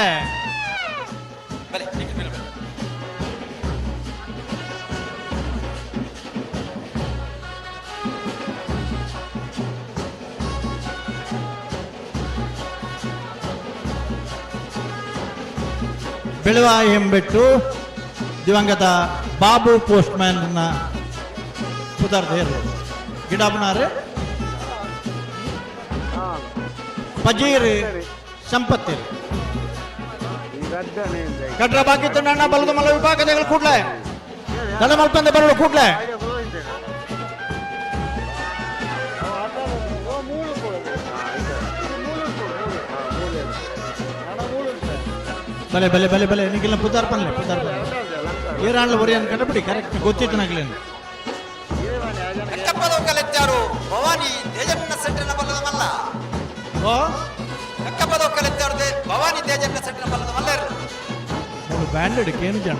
ಬೆಳವ ಎಂಬೆಟ್ಟು ದಿವಂಗತ ಬಾಬು ಪೋಸ್ಟ್ಮ್ಯಾನ್ ಪುದರ್ದೇರು ಗಿಡಾಬನಾರು ಪಜೀರ್ ಸಂಪತ್ತಿರು ಕಡ್ರ ಬಾಕಿತ್ತು ನನ್ನ ಬಲದ ಮಲ ವಿಭಾಗದ ಕೂಡ್ಲೆ ತಡ ಮಲ್ಪಂದೆ ಬರಲು ಕೂಡ್ಲೆ ಬಲೆ ಬಲೆ ಬಲೆ ಬಲೆ ನೀಗಿಲ್ಲ ಪುದಾರ್ ಪನ್ಲೆ ಏರಾಣ್ಲ ಒರಿಯನ್ ಕಂಡುಬಿಡಿ ಕರೆಕ್ಟ್ ಗೊತ್ತಿತ್ತು ನಾಗ್ಲೇನು ಕಲೆತ್ತಾರು ಭವಾನಿ ತೇಜನ್ನ ಸೆಟ್ಟಿನ ಬಲ್ಲದ ಮಲ್ಲ ಓ ಕಪ್ಪದೋ ಕಲೆತ್ತಾರು ಭವಾನಿ ತೇಜನ್ನ ಸೆಟ್ಟಿನ ಬಲ್ಲದ ಮಲ್ಲ ಇರು ಬ್ಯಾಂಡ್ ಹಿಡಿಕೇನು ಜನ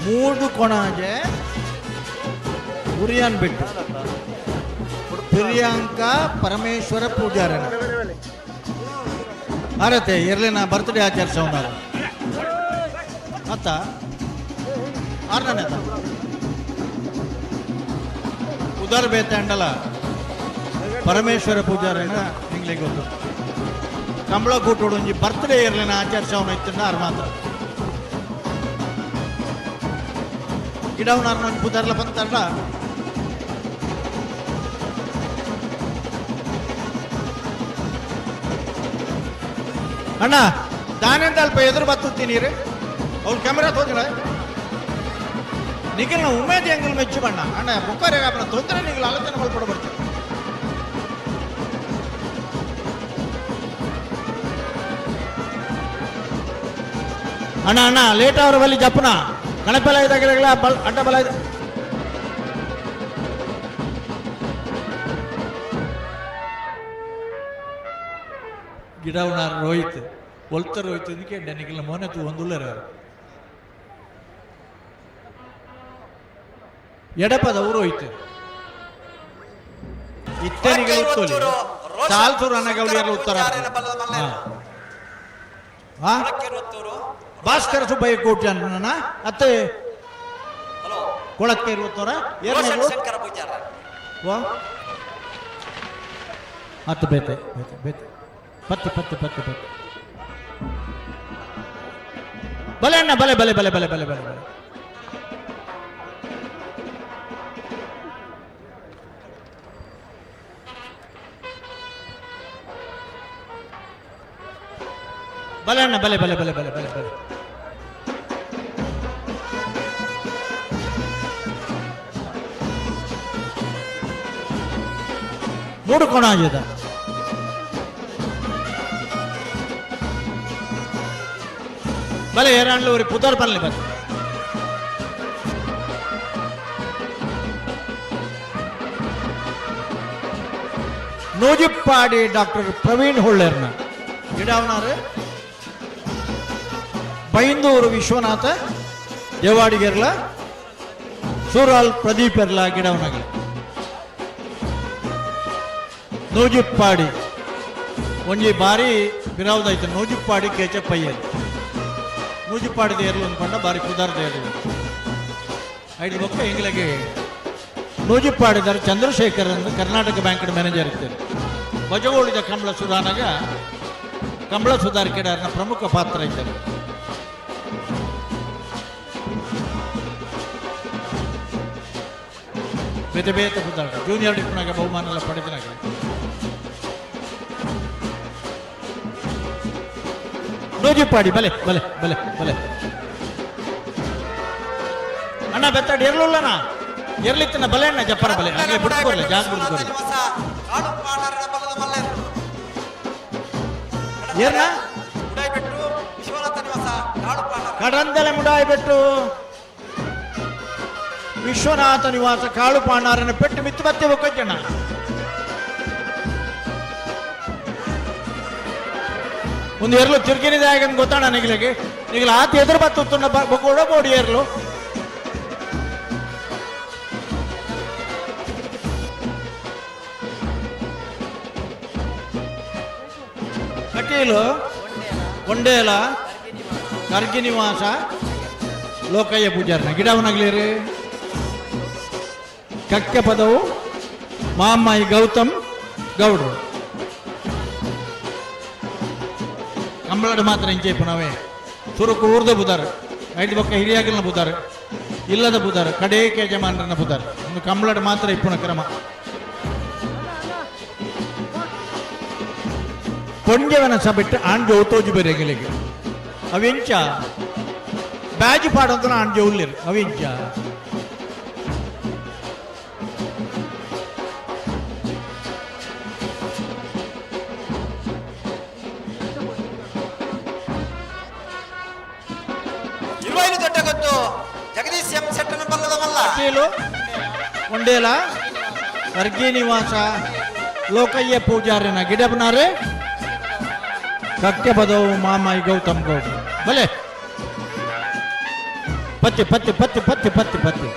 ಮೂಡು ಕೊಣಾಜೆ ಉರಿಯಾನ್ ಬಿಟ್ಟು ಪ್ರಿಯಾಂಕಾ ಪರಮೇಶ್ವರ ಪೂಜಾರನ ಆರತೆ ಇರ್ಲಿನ ಬರ್ತ್ಡೇ ಆಚರಿಸೋಣ ಮತ್ತ 6ನೇ ಉದರ್ ಬೇತಂಡಲ ಪರಮೇಶ್ವರ ಪೂಜಾರನ ನಿಂಗ್ಲಿಗೆ ಗೊತ್ತು ಕಂಬಳ ಕೂಟೋಡು ಒಂಜಿ ಬರ್ತ್ಡೇ ಇರ್ಲಿನ ಆಚರಿಸೋಣ ಇತ್ತು ಆರು ಮಾತ್ರ ಗಿಡವನಾರ್ನ ಒಂಜಿ ಪೂಜಾರ್ಲ ಬಂತಲ್ಲ ಅಣ್ಣ ದಾನೆಂದ ಅಲ್ಪ ಎದುರು ಬತ್ತುತ್ತೀನಿ ರೀ ಅವ್ರು ಕ್ಯಾಮ್ರಾ ತೋದಿಲ್ಲ ನಿಖಿಲ್ ಉಮೇದ್ ಎಂಗಲ್ ಮೆಚ್ಚು ಬಣ್ಣ ಅಣ್ಣ ಬುಕ್ಕಾರೆ ಅಪ್ಪನ ತೊಂದರೆ ನಿಖಿಲ್ ಆಲೋಚನೆ ಮಲ್ಪಡ ಬರ್ತೀವಿ ಅಣ್ಣ ಅಣ್ಣ ಲೇಟ್ ಅವ್ರ ಬಲ್ಲಿ ಜಪ್ಪನ ಗಣಪಲ ಇದಾಗಿರಲ್ಲ ಅಡ್ಡ ಬಲ ಇದೆ ಗಿಡವನಾರ ರೋಹಿತ್ ಒಲ್ತ ರೋಹಿತ್ ಇದಕ್ಕೆ ನನಗಿಲ್ಲ ಮೋನತ್ತು ಒಂದುಳ್ಳರ ಎಡಪದ ರೋಹಿತ್ ಇತ್ತನಿಗೆ ಉತ್ತೋಲಿ ಸಾಲ್ತೂರು ಅನ್ನಗೌಳಿಯರ ಉತ್ತರ ಭಾಸ್ಕರ ಸುಬ್ಬಯ್ಯ ಕೋಟಿ ಅನ್ನ ಅತ್ತೆ ಕೊಳಕ್ಕೆ ಇರುವತ್ತವರ ಹತ್ತು ಬೇತೆ ಬೇತೆ ಬೇತೆ ಪತ್ತು ಪತ್ತು ಪತ್ತು ಪತ್ತು ಬಲೆ ಅಣ್ಣ ಬಲೆ ಬಲೆ ಬಲೆ ಬಲೆ ಬಲೆ ಬಲೆ ಬಲೆ ಬಲೆ ಅಣ್ಣ ಬಲೆ ಬಲೆ ಬಲೆ ಬಲೆ ಬಲೆ ಬಲೆ ಮೂಡು ಕೋಣ ಆಗಿದೆ ಬಲೆ ಏರಾಣ್ಲು ஒரு புதர் பண்ணல பஸ் ನೂಜಿಪ್ಪಾಡಿ ಡಾಕ್ಟರ್ ಪ್ರವೀಣ್ ಹೊಳ್ಳೆರ್ನ ಗಿಡವನಾರು ಬೈಂದೂರು ವಿಶ್ವನಾಥ ದೇವಾಡಿಗೆರ್ಲ ಸೂರಾಲ್ ಪ್ರದೀಪ್ ಎರ್ಲ ಗಿಡವನಾಗಲಿ ನೂಜಿಪ್ಪಾಡಿ ಒಂಜಿ ಬಾರಿ ಬಿರಾವ್ದಾಯ್ತು ನೂಜಿಪ್ಪಾಡಿ ಕೇಚಪ್ಪಯ್ಯರು ನೂಜಿಪ್ಪಾಡಿದ ಏರ್ಲು ಅಂದ್ಕೊಂಡ ಬಾರಿ ಕುದಾರ್ದ ಏರ್ಲು ಐದು ಬೊಕ್ಕ ಇಂಗ್ಲಿಗೆ ನೂಜಿಪ್ಪಾಡಿದಾರೆ ಚಂದ್ರಶೇಖರ್ ಅಂತ ಕರ್ನಾಟಕ ಬ್ಯಾಂಕ್ ಮ್ಯಾನೇಜರ್ ಇರ್ತಾರೆ ಬಜಗೋಳಿದ ಕಂಬಳ ಸುಧಾನಾಗ ಕಂಬಳ ಸುಧಾರಿಕೆದಾರನ ಪ್ರಮುಖ ಪಾತ್ರ ಇದ್ದಾರೆ ಬೇತೆ ಬೇತೆ ಪುದಾಟ ಜೂನಿಯರ್ ಡಿಪ್ನಾಗ ಬಹುಮಾನ ಎಲ್ಲ ಪಡೆದಿನಾಗ ನೂಜಿಪ್ಪಾಡಿ ಬಲೆ ಬಲೆ ಬಲೆ ಬಲೆ ಅಣ್ಣ ಬೆತ್ತಾಡಿ ಇರ್ಲಿಲ್ಲನ ಇರ್ಲಿತ್ತನ ಬಲೆ ಅಣ್ಣ ಜಪ್ಪರ ಬಲೆ ಹಾಗೆ ಬಿಡ್ಕೋರ್ಲೆ ಜಾಗ ಬಿಡ್ಕೋರ್ಲೆ ಏನ ವಿಶ್ವನಾಥ ನಿವಾಸ ಕಾಡು ಕಡಂದಲೆ ಮುಡಾಯಿ ಬೆಟ್ಟು ವಿಶ್ವನಾಥ ನಿವಾಸ ಕಾಳು ಪಾಂಡಾರನ ಪೆಟ್ಟು ಮಿತ್ತು ಬತ್ತೆ ಒಕ್ಕಜ್ಜನ ಒಂದು ಎರಲು ತಿರುಗಿನಿದೆ ಆಗಂದು ಗೊತ್ತಾಣ ನಿಗಲಿಗೆ ನಿಗಲ ಆತ ಎದುರು ಬತ್ತುತ್ತುನ್ನ ಬಗ್ಗೋಡ ಬೋಡಿ ಎರಲು ಕಟೀಲು ಒಂಡೇಲ ಕರ್ಗಿ ನಿವಾಸ ಲೋಕಯ್ಯ ಪೂಜಾರನ ಗಿಡವನಾಗ್ಲಿರಿ ಕಕ್ಕೆ ಪದವು ಮಾಮ್ಮಾಯಿ ಗೌತಮ್ ಗೌಡ್ರು ಕಂಬಳಡು ಮಾತ್ರ ಇಂಚೆ ಪುನವೇ ಸುರುಕು ಊರ್ದ ಬುದಾರ ಐದು ಪಕ್ಕ ಹಿರಿಯಾಗಲ್ನ ಬುದಾರ ಇಲ್ಲದ ಬುದಾರ ಕಡೇಕ ಯಜಮಾನರನ್ನ ಬುದಾರ ಒಂದು ಕಂಬಳಡು ಮಾತ್ರ ಇಪ್ಪುನ ಕ್ರಮ ಪೊಂಜವನ ಸಬಿಟ್ಟು ಆಂಜು ಔತೋಜು ಬೇರೆಗಳಿಗೆ ಅವೆಂಚ ಬ್ಯಾಜು ಪಾಡಂತ ಆಂಜು ಉಲ್ಲಿರು ಅವೆಂಚ ಜಗದೀಶ್ ಎಂ ಸೆಟ್ಟನ ಬಲ್ಲದ ಮಲ್ಲ ಒಂಡೇಲ ವರ್ಗಿ ನಿವಾಸ ಲೋಕಯ್ಯ ಪೂಜಾರಿನ ಗಿಡಬನಾರೆ ಕಕ್ಕೆ ಪದವು ಮಾಮಾಯಿ ಗೌತಮ್ ಗೌಡ ಬಲೆ ಪತ್ತಿ ಪತ್ತಿ ಪತ್ತಿ ಪತ್ತಿ ಪತ್ತಿ ಪತ್ತಿ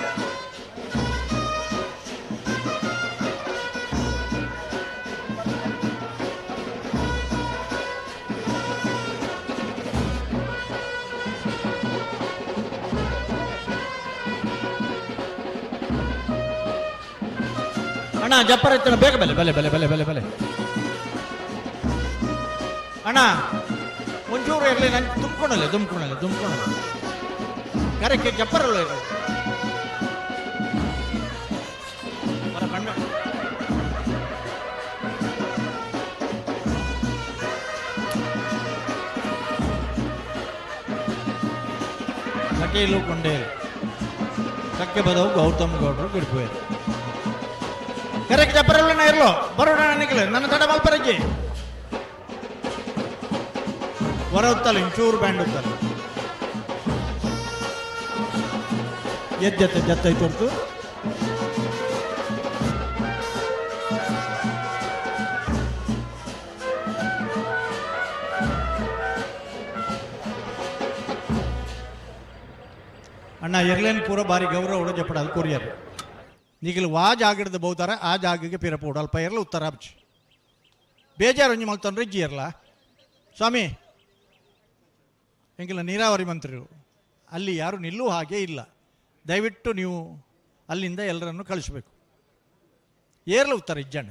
ಅಣ್ಣ ಜಪ್ಪರ ಎತ್ತಣ ಬೇಗ ಬೆಲೆ ಬೆಲೆ ಬೆಲೆ ಬೆಲೆ ಬೆಲೆ ಬೆಲೆ ಅಣ್ಣ ಒಂಚೂರು ಇರಲಿ ನಾನು ತುಂಬ್ಕೊಳಲ್ಲ ಕರೆಕ್ಕೆ ಜಪ್ಪರಲ್ಲ ಇರಲಿ ಕಟೀಲು ಕೊಂಡೇರು ಕಕ್ಕೆ ಬದವು ಗೌತಮ್ ಗೌಡ್ರು ಗಿಡ್ಕೋಯರು ಕರೆಕ್ಟ್ ಜಪ್ಪರಲ್ಲ ಇರ್ಲೋ ಬರೋಣ ನನಗೆ ನನ್ನ ತಡ ಮಲ್ಪರಜ್ಜಿ ಹೊರ ಹೊತ್ತಲ್ಲ ಇಂಚೂರು ಬ್ಯಾಂಡ್ ಹೊತ್ತಲ್ಲ ಎದ್ದತ್ತೆ ಜತ್ತೈತು ಹೊರ್ತು ಅಣ್ಣ ಇರ್ಲೇನ್ ಪೂರ ಬಾರಿ ಗೌರವ ಉಡ ಜಪ್ಪಡ ಅದು ಕೊರಿಯರ್ ಈಗಲೂ ವಾ ಜಾಗದ ಬಹುತಾರ ಆ ಜಾಗಕ್ಕೆ ಪಿರಪೋಡು ಅಲ್ಪ ಇರಲ್ಲ ಉತ್ತರ ಹಬ್ಚಿ ಬೇಜಾರು ಒಂಜಿ ಮಲ್ತಾನೆ ರಿಜ್ಜಿ ಇರಲ್ಲ ಸ್ವಾಮಿ ಎಂಗಿಲ್ಲ ನೀರಾವರಿ ಮಂತ್ರಿಗಳು ಅಲ್ಲಿ ಯಾರು ನಿಲ್ಲುವ ಹಾಗೆ ಇಲ್ಲ ದಯವಿಟ್ಟು ನೀವು ಅಲ್ಲಿಂದ ಎಲ್ಲರನ್ನು ಕಳಿಸ್ಬೇಕು ಏರ್ಲ ಉತ್ತರ ಇಜ್ಜಣ್ಣ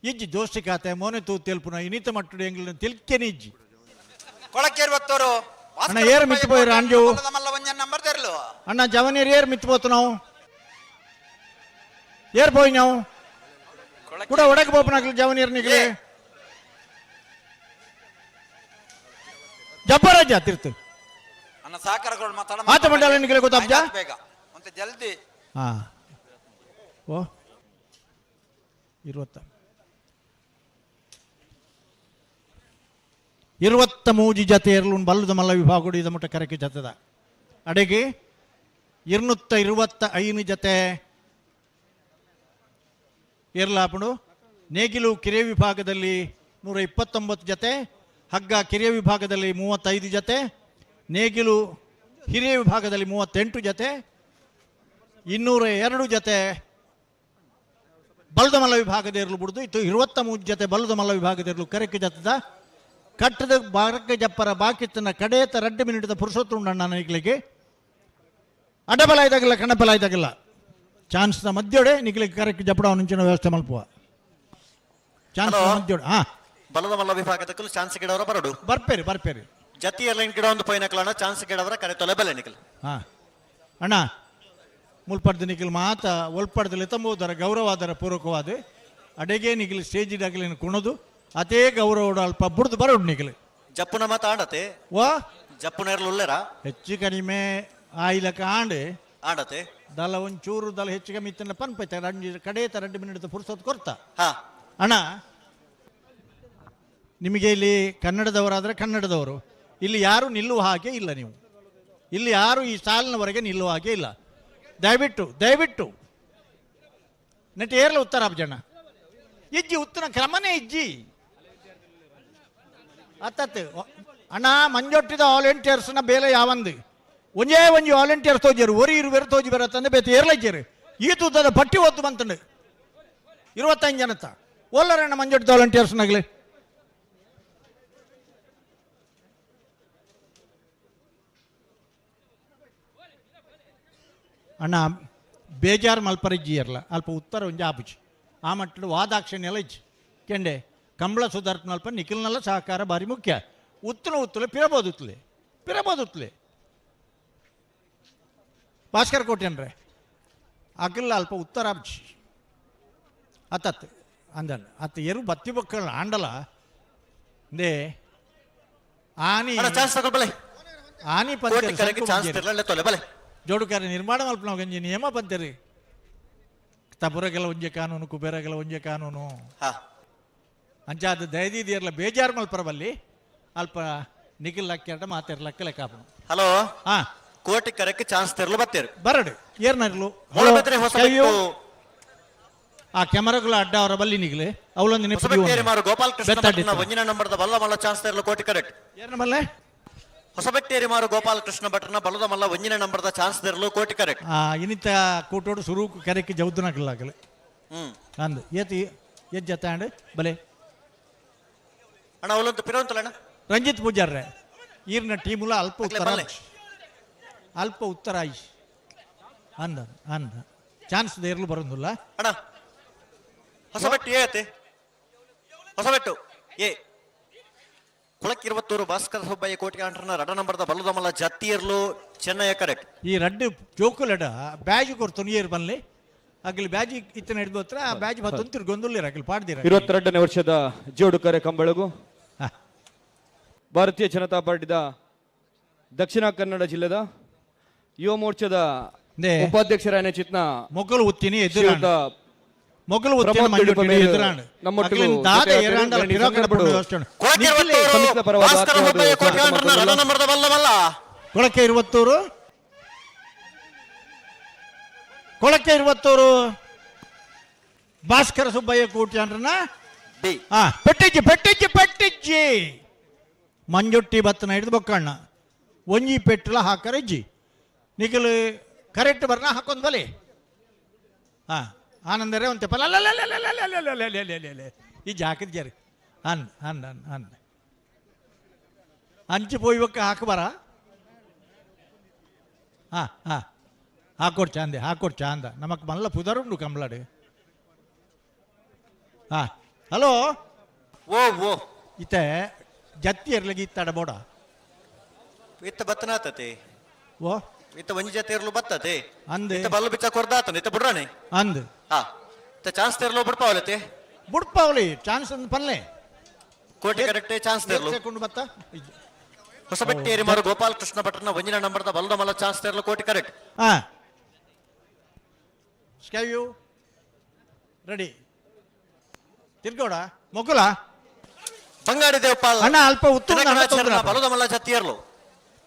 ಇಜ್ಜಿ ದೋಸ್ತಿ ಖಾತೆ ಮೋನೆ ತೂ ತೆಲ್ಪುನ ಇನಿತ ಮಟ್ಟುಡು ಎಂಗ್ಲ ತಿಲ್ಕೆನೆ ಇಜ್ಜಿ ಕೊಳಕೇರ್ವತ್ತೋರು ಅಣ್ಣ ಏರ್ ಮಿತ್ಬೋಯ್ರ ಅಂಜು ಅಣ್ಣ ಜವನೀರ್ ಏರ್ ಮಿತ್ಬೋತು ನಾವು ಏರ್ போய் ನಾವು ಕೂಡ ಒಡಕ್ಕೆ போப்பனாக்கள் ಜವನೀರ್ ನಿಗಲೆ ಜಬ್ಬರಾಜ ತಿರ್ತು ಅಣ್ಣ ಸಾಕರಗಳು ಮಾತಾಡ ಆತ ಮಂಡಲ ನಿಗಲೆ ಗೊತ್ತಾಬ್ಜ ಬೇಗ ಮತ್ತೆ ಜಲ್ದಿ ಹಾ ಓ 23 ಜತೆ ಇರಲು ಬಲ್ಲದ ಮಲ್ಲ ವಿಭಾಗ ಇದ ಮುಟ್ಟ ಕರೆಕೆ ಜತದ ಅಡೆಗೆ 225 ಜತೆ ಏರ್ಲಾಪುಡು ನೇಗಿಲು ಕಿರಿಯ ವಿಭಾಗದಲ್ಲಿ 129 ಜತೆ ಹಗ್ಗ ಕಿರಿಯ ವಿಭಾಗದಲ್ಲಿ 35 ಜತೆ ನೇಗಿಲು ಹಿರಿಯ ವಿಭಾಗದಲ್ಲಿ 38 ಜತೆ 202 ಜತೆ ಬಲದ ಮಲ್ಲ ವಿಭಾಗದ ಬಿಡುದು ಇತ್ತು 23 ಜತೆ ಬಲದ ಮಲ್ಲ ವಿಭಾಗದ ಕರೆಕೆ ಜತದ ಕಟ್ಟದ ಬಾರಕ್ಕೆ ಜಪ್ಪರ ಬಾಕಿತ್ತನ ಕಡೆಯತ 2 ಮಿನಿಟ್ದ ಪುರುಷೋತ್ತು ಉಂಡಣ್ಣ ನಿಗ್ಲಿಗೆ ಅಡ್ಡಬಲ ಇದಾಗಲ್ಲ ಕಣ್ಣಬಲ ಇದಾಗಲ್ಲ ಚಾನ್ಸ್ನ ಮಧ್ಯೋಡೆ ನಿಗ್ಲಿಕ್ಕೆ ಕರೆಕ್ಟ್ ಜಪ್ಪಡ ಮುಂಚಿನ ವ್ಯವಸ್ಥೆ ಮಲ್ಪುವ ಚಾನ್ಸ್ ಮಧ್ಯೋಡೆ ಹಾ ಬಲದ ಮಲ್ಲ ವಿಭಾಗದಕ್ಕೂ ಚಾನ್ಸ್ ಗಿಡವರ ಬರಡು ಬರ್ಪೇರಿ ಜತಿ ಏರ್ಲೈನ್ ಗಿಡ ಒಂದು ಪೈನಕ್ಲಣ್ಣ ಚಾನ್ಸ್ ಗಿಡವರ ಕರೆ ತೊಲೆಬಲ್ಲ ನಿಖಲ್ ಹಾ ಅಣ್ಣ ಮುಲ್ಪಡ್ದ ನಿಖಿಲ್ ಮಾತ ಒಲ್ಪಡ್ದಲ್ಲಿ ತಂಬೋದರ ಗೌರವಾದರ ಪೂರ್ವಕವಾದ ಅಡೆಗೆ ನಿಖಿಲ್ ಸ್ಟೇಜ್ ಇದಾಗಲಿ ಕುಣದು ಅದೇ ಗೌರವ ಅಲ್ಪ ಬುಡ್ದು ಬರೋಡು ನಿಖಿಲ್ ಜಪ್ಪುನ ಮಾತ ಆಡತೆ ವಾ ಜಪ್ಪುನ ಉಳ್ಳೇರ ಹೆಚ್ಚು ಕಡಿಮೆ ಆಯ್ಲಕ ಆಂಡೆ ಆಡತೆ ದಲ ಒಂಚೂರು ದಲ ಹೆಚ್ಚು ಕಮ್ಮಿ ಇತ್ತನ ಪನ್ಪೈತೆ ಕಡೆಯತ 2 ಮಿನಿಟ್ ಪುರ್ಸೋತ್ ಕೊಡ್ತಾ ಹಾ ಅಣ್ಣ ನಿಮಗೆ ಇಲ್ಲಿ ಕನ್ನಡದವರಾದ್ರೆ ಕನ್ನಡದವರು ಇಲ್ಲಿ ಯಾರು ನಿಲ್ಲುವ ಹಾಗೆ ಇಲ್ಲ ನೀವು ಇಲ್ಲಿ ಯಾರು ಈ ಸಾಲಿನವರೆಗೆ ನಿಲ್ಲುವ ಹಾಗೆ ಇಲ್ಲ. ದಯವಿಟ್ಟು ನೆಟ್ ಏರ್ಲ ಉತ್ತರ ಜನ ಇಜ್ಜಿ ಉತ್ತರ ಕ್ರಮನೇ ಇಜ್ಜಿ ಅತ್ತತ್ತು ಅಣ್ಣ ಮಂಜೊಟ್ಟಿದ ವಾಲಂಟಿಯರ್ಸ್ನ ಬೇಲೆ ಯಾವಂದು ಒಂಜೇ ಒಂಜಿ ವಾಲಂಟಿಯರ್ಸ್ ತೋಜರು ಒರಿ ಇರುವೆರು ತೋಜಿ ಬರತ್ತಂದ್ರೆ ಬೇತೆ ಏರ್ಲಜ್ಜರು ಈ ತೂತದ ಪಟ್ಟಿ ಒತ್ತು ಬಂತಂಡು 25 ಜನತ್ತ ಒಲ್ಲರಣ್ಣ ಮಂಜೊಟ್ಟಿದ ವಾಲಂಟಿಯರ್ಸ್ನಾಗ್ಲಿ ಅಣ್ಣ ಬೇಜಾರು ಮಲ್ಪರಿಜ್ಜಿ ಇರಲ್ಲ ಅಲ್ಪ ಉತ್ತರ ಒಂಜಿ ಆಪುಜಿ ಆ ಮಟ್ಟದ ವಾದಾಕ್ಷಿಣ್ಯ ಎಲ್ಲ ಇಜ್ಜಿ ಕೆಂಡೆ ಕಂಬಳ ಸುಧಾರ್ಥ ಅಲ್ಪ ನಿಖಿಲ್ನೆಲ್ಲ ಸಹಕಾರ ಭಾರಿ ಮುಖ್ಯ. ಉತ್ತಲೆ ಪಿರಬೋದುತ್ತಲೆ ಭಾಸ್ಕರ್ ಕೋಟ್ಯನ್ರೆ ಅಕಲ್ಲ ಅಲ್ಪ ಉತ್ತರ ಆಪುಜಿ ಅತ್ತತ್ತು ಅಂದನ್ ಅತ್ತ ಎರು ಬತ್ತಿ ಬಕ್ಕಳ ಆಂಡಲ ದೇ ಆನಿ ಆನಿ ಪಂಚ ಜೋಡುಕಾರ ನಿರ್ಮಾಣ ಮಲ್ಪ ನಾವು ಗಂಜಿ ನಿಯಮ ಪಂತರಿ ತಪುರಗೆಲ್ಲ ಒಂಜೆ ಕಾನೂನು ಕುಬೇರಗೆಲ್ಲ ಒಂಜೆ ಕಾನೂನು ಅಂಚಾದ ದಯದಿದಿಯರ್ಲ ಬೇಜಾರು ಮಲ್ಪರ ಬಲ್ಲಿ ಅಲ್ಪ ನಿಖಿಲ್ ಲಕ್ಕ ಮಾತಾಡ್ಲಕ್ಕ ಲೆಕ್ಕ. ಹಲೋ ಕೋಟಿ ಕರೆಕ್ಕೆ ಚಾನ್ಸ್ ತೆರಲು ಬತ್ತೇರು ಬರಡು ಏರ್ನರ್ಲು ಆ ಕ್ಯಾಮರಾಗಳ ಅಡ್ಡ ಅವರ ಬಲ್ಲಿ ನಿಗ್ಲೆ ಅವಳೊಂದು ಗೋಪಾಲಕೃಷ್ಣ ಒಂಜಿನ ನಂಬರ್ದ ಬಲ್ಲ ಮಲ್ಲ ಚಾನ್ಸ್ ತೆರಲು ಕೋಟಿ ಕರೆಕ್ಟ್ ಏರ್ನ ಮಲ್ಲೆ ಹೊಸಬೆಟ್ಟೇರಿ ಮಾರು ಗೋಪಾಲಕೃಷ್ಣ ಭಟ್ರನ ಬಲದ ಮಲ್ಲ ಒಂಜಿನ ನಂಬರ್ದ ಚಾನ್ಸ್ ತೆರಲು ಕೋಟಿ ಕರೆಕ್ಟ್ ಇನಿತ ಕೂಟೋಡು ಸುರು ಕರೆಕ್ಕೆ ಜೌದನಕ್ಲಾಗಲು ಅಂದು ಏತಿ ಎಜ್ಜತ್ತಾಂಡ್ ಬಲೆ ಅಣ್ಣ ಅವಲಂತ ಪಿರವಂತಲಣ್ಣ ರಂಜಿತ್ ಪೂಜಾರ್ರೆ ಈರ್ನ ಟೀಮುಲ ಅಲ್ಪ ಉತ್ತರ ಆಯ್ಸ್ ಅಂದ ಚಾನ್ಸ್ ದೇರ್ಲು ಬರೋದಿಲ್ಲ ಅಣ್ಣ ಹೊಸಬೆಟ್ಟು ಏತೆ ಹೊಸಬೆಟ್ಟು ಏ ಕುಳಕ್ 22 ಭಾಸ್ಕರ ಸುಬ್ಬಯ್ಯ ಕೋಟಿ ಅಂಟರ್ನ ರಡ ನಂಬರ್ದ ಬಲ್ಲದ ಮಲ್ಲ ಜತ್ತಿಯರ್ಲು ಚೆನ್ನೈ ಕರೆಕ್ಟ್ ಈ ರಡ್ಡು ಜೋಕುಲಡ ಬ್ಯಾಜ್ ಕೊಡ್ತು ಏರ್ ಬನ್ಲಿ ಅಗಲಿ ಬ್ಯಾಜ್ ಇತ್ತನ ಹಿಡಿದು ಹತ್ರ ಆ ಬ್ಯಾಜ್ ಮತ್ತೊಂದು ಗೊಂದಲಿರ ಅಗಲಿ ಪಾಡ್ದಿರ 22ನೇ ವರ್ಷದ ಜೋಡುಕರೆ ಕಂಬಳಗು ಭಾರತೀಯ ಜನತಾ ಪಾರ್ಟಿದ ದಕ್ಷಿಣ ಕನ್ನಡ ಜಿಲ್ಲೆದ ಯುವ ಮೋರ್ಚಾದ ಉಪಾಧ್ಯಕ್ಷರಾಯನ ಚಿತ್ನ ಮೊಗಲು ಉತ್ತಿನಿ ಮೊಗಲು ಕೊಳಕೆ 22 ಭಾಸ್ಕರ ಸುಬ್ಬಯ್ಯ ಕೋಟ್ಯಾಂಡ್ರನ ಪೆಟ್ಟಿಜ್ಜಿ ಮಂಜೊಟ್ಟಿ ಬತ್ತನ ಹಿಡಿದು ಬೊಕ್ಕಣ್ಣ ಒಂಜಿ ಪೆಟ್ಟಲ ಹಾಕರಜ್ಜಿ ನಿಖಿಲ್ ಕರೆಕ್ಟ್ ಬರ್ನ ಹಾಕೊಂಡ್ ಬಲೆ ಆನಂದರೇ ಒಂತೆ ಪಲ ಈ ಜಾಕಿದ್ ಜರಿ ಅನ್ ಅಂಚು ಪೋಯ್ವಕ್ಕ ಹಾಕಬಾರ ಹಾಕೊಡ್ ಚಾಂದ ನಮಕ್ ಮಲ್ಲ ಪುದರುಂಡು ಕಂಬ್ಲಾಡು ಹಲೋ ಓ ಇತ್ತೆ ಜತ್ತಿ ಇರ್ಲಿಕ್ಕೆ ಇತ್ತಾಡ ಬೋಡ ಇತ್ತ ಬತ್ತನಾತತೆ ಓ ಇತ್ತ ಒಂಜಿ ಜೊತೆ ಇರ್ಲು ಬತ್ತತೆ ಅಂದೆ ಇತ್ತ ಬಲ್ಲ ಬಿಚ್ಚ ಕೊರ್ದಾತನ ಇತ್ತ ಬಿಡ್ರಾನೆ ಅಂದ್ ಇತ್ತ ಚಾನ್ಸ್ ತೆರ್ಲು ಬಿಡ್ಪಾವಲತೆ ಬುಡ್ಪಾವಲಿ ಚಾನ್ಸ್ ಒಂದು ಪಲ್ಲೆ ಕೋಟಿ ಕರೆಕ್ಟ್ ಚಾನ್ಸ್ ತೆರ್ಲು ಕೊಂಡು ಬತ್ತ ಹೊಸಬೆಟ್ಟೇರಿ ಮಾರು ಗೋಪಾಲಕೃಷ್ಣ ಭಟ್ರನ ಒಂಜಿನ ನಂಬರ್ದ ಬಲ್ಲದ ಮಲ್ಲ ಚಾನ್ಸ್ ತೆರ್ಲು ಕೋಟಿ ಕರೆಕ್ಟ್ ಸ್ಕ್ಯಾವ್ಯೂ ರೆಡಿ ತಿರ್ಗೋಡ ಮೊಗುಲ ಬಂಗಾಡಿ ದೇವಪಾಲ್ ಅಣ್ಣ ಅಲ್ಪ ಉತ್ತರ ಬಲದ ಮಲ್ಲ ಜತ್ತಿಯರ್ಲು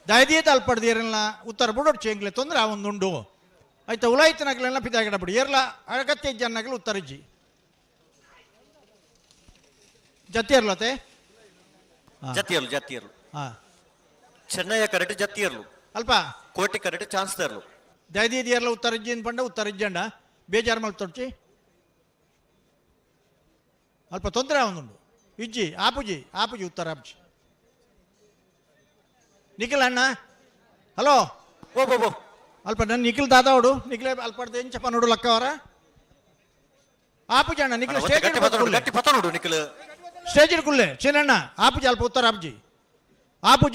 ದಯದೀತ ಅಲ್ಪಡ್ದಿರಲ್ಲ ಉತ್ತರ ಬಿಡೋಡ್ ಚೇಂಗ್ಲೆ ತೊಂದ್ರೆ ಒಂದುಂಡು ಆಯ್ತಾ ಉಲಾಯ್ತನಗಲೆಲ್ಲ ಪಿದಾಗಿಡ ಬಿಡಿ ಏರ್ಲ ಅಗತ್ಯ ಜನಗಳು ಉತ್ತರಜ್ಜಿ ಜತ್ತಿಯರ್ಲತೆ ಜತ್ತಿಯರ್ಲು ಚೆನ್ನೈ ಕರೆಕ್ಟ್ ಜತ್ತಿಯರ್ಲು ಅಲ್ಪ ಕೋಟಿ ಕರೆಕ್ಟ್ ಚಾನ್ಸ್ ತೆರ್ಲು ದಯದೀದಿಯರ್ಲ ಉತ್ತರಜ್ಜಿ ಪಂಡ ಉತ್ತರಜ್ಜಂಡ ಬೇಜಾರು ಮಲ್ ತೊಡ್ಚಿ ಅಲ್ಪ ತೊಂದರೆ ಒಂದುಂಡು ಇಜ್ಜಿ ಆಪುಜಿ ಉತ್ತರ ಆಪುಜಿ ನಿಖಿಲ್ ಅಣ್ಣ ಹಲೋ ಓ ಅಲ್ಪ ನನ್ನ ನಿಖಿಲ್ ದಾದಾವಡು ನಿಖಿಲ್ ಅಲ್ಪಡ್ದು ಎಂಚಪ್ಪ ನೋಡು ಲಕ್ಕ ಅವರ ಆಪುಜಿ ಅಣ್ಣ ನಿಖಿಲ್ ಸ್ಟೇಜ್ ಕುಲ್ಲೆ ಚಿನ್ನಣ್ಣ ಆಪುಜಿ ಅಲ್ಪ ಉತ್ತರ ಆಪುಜಿ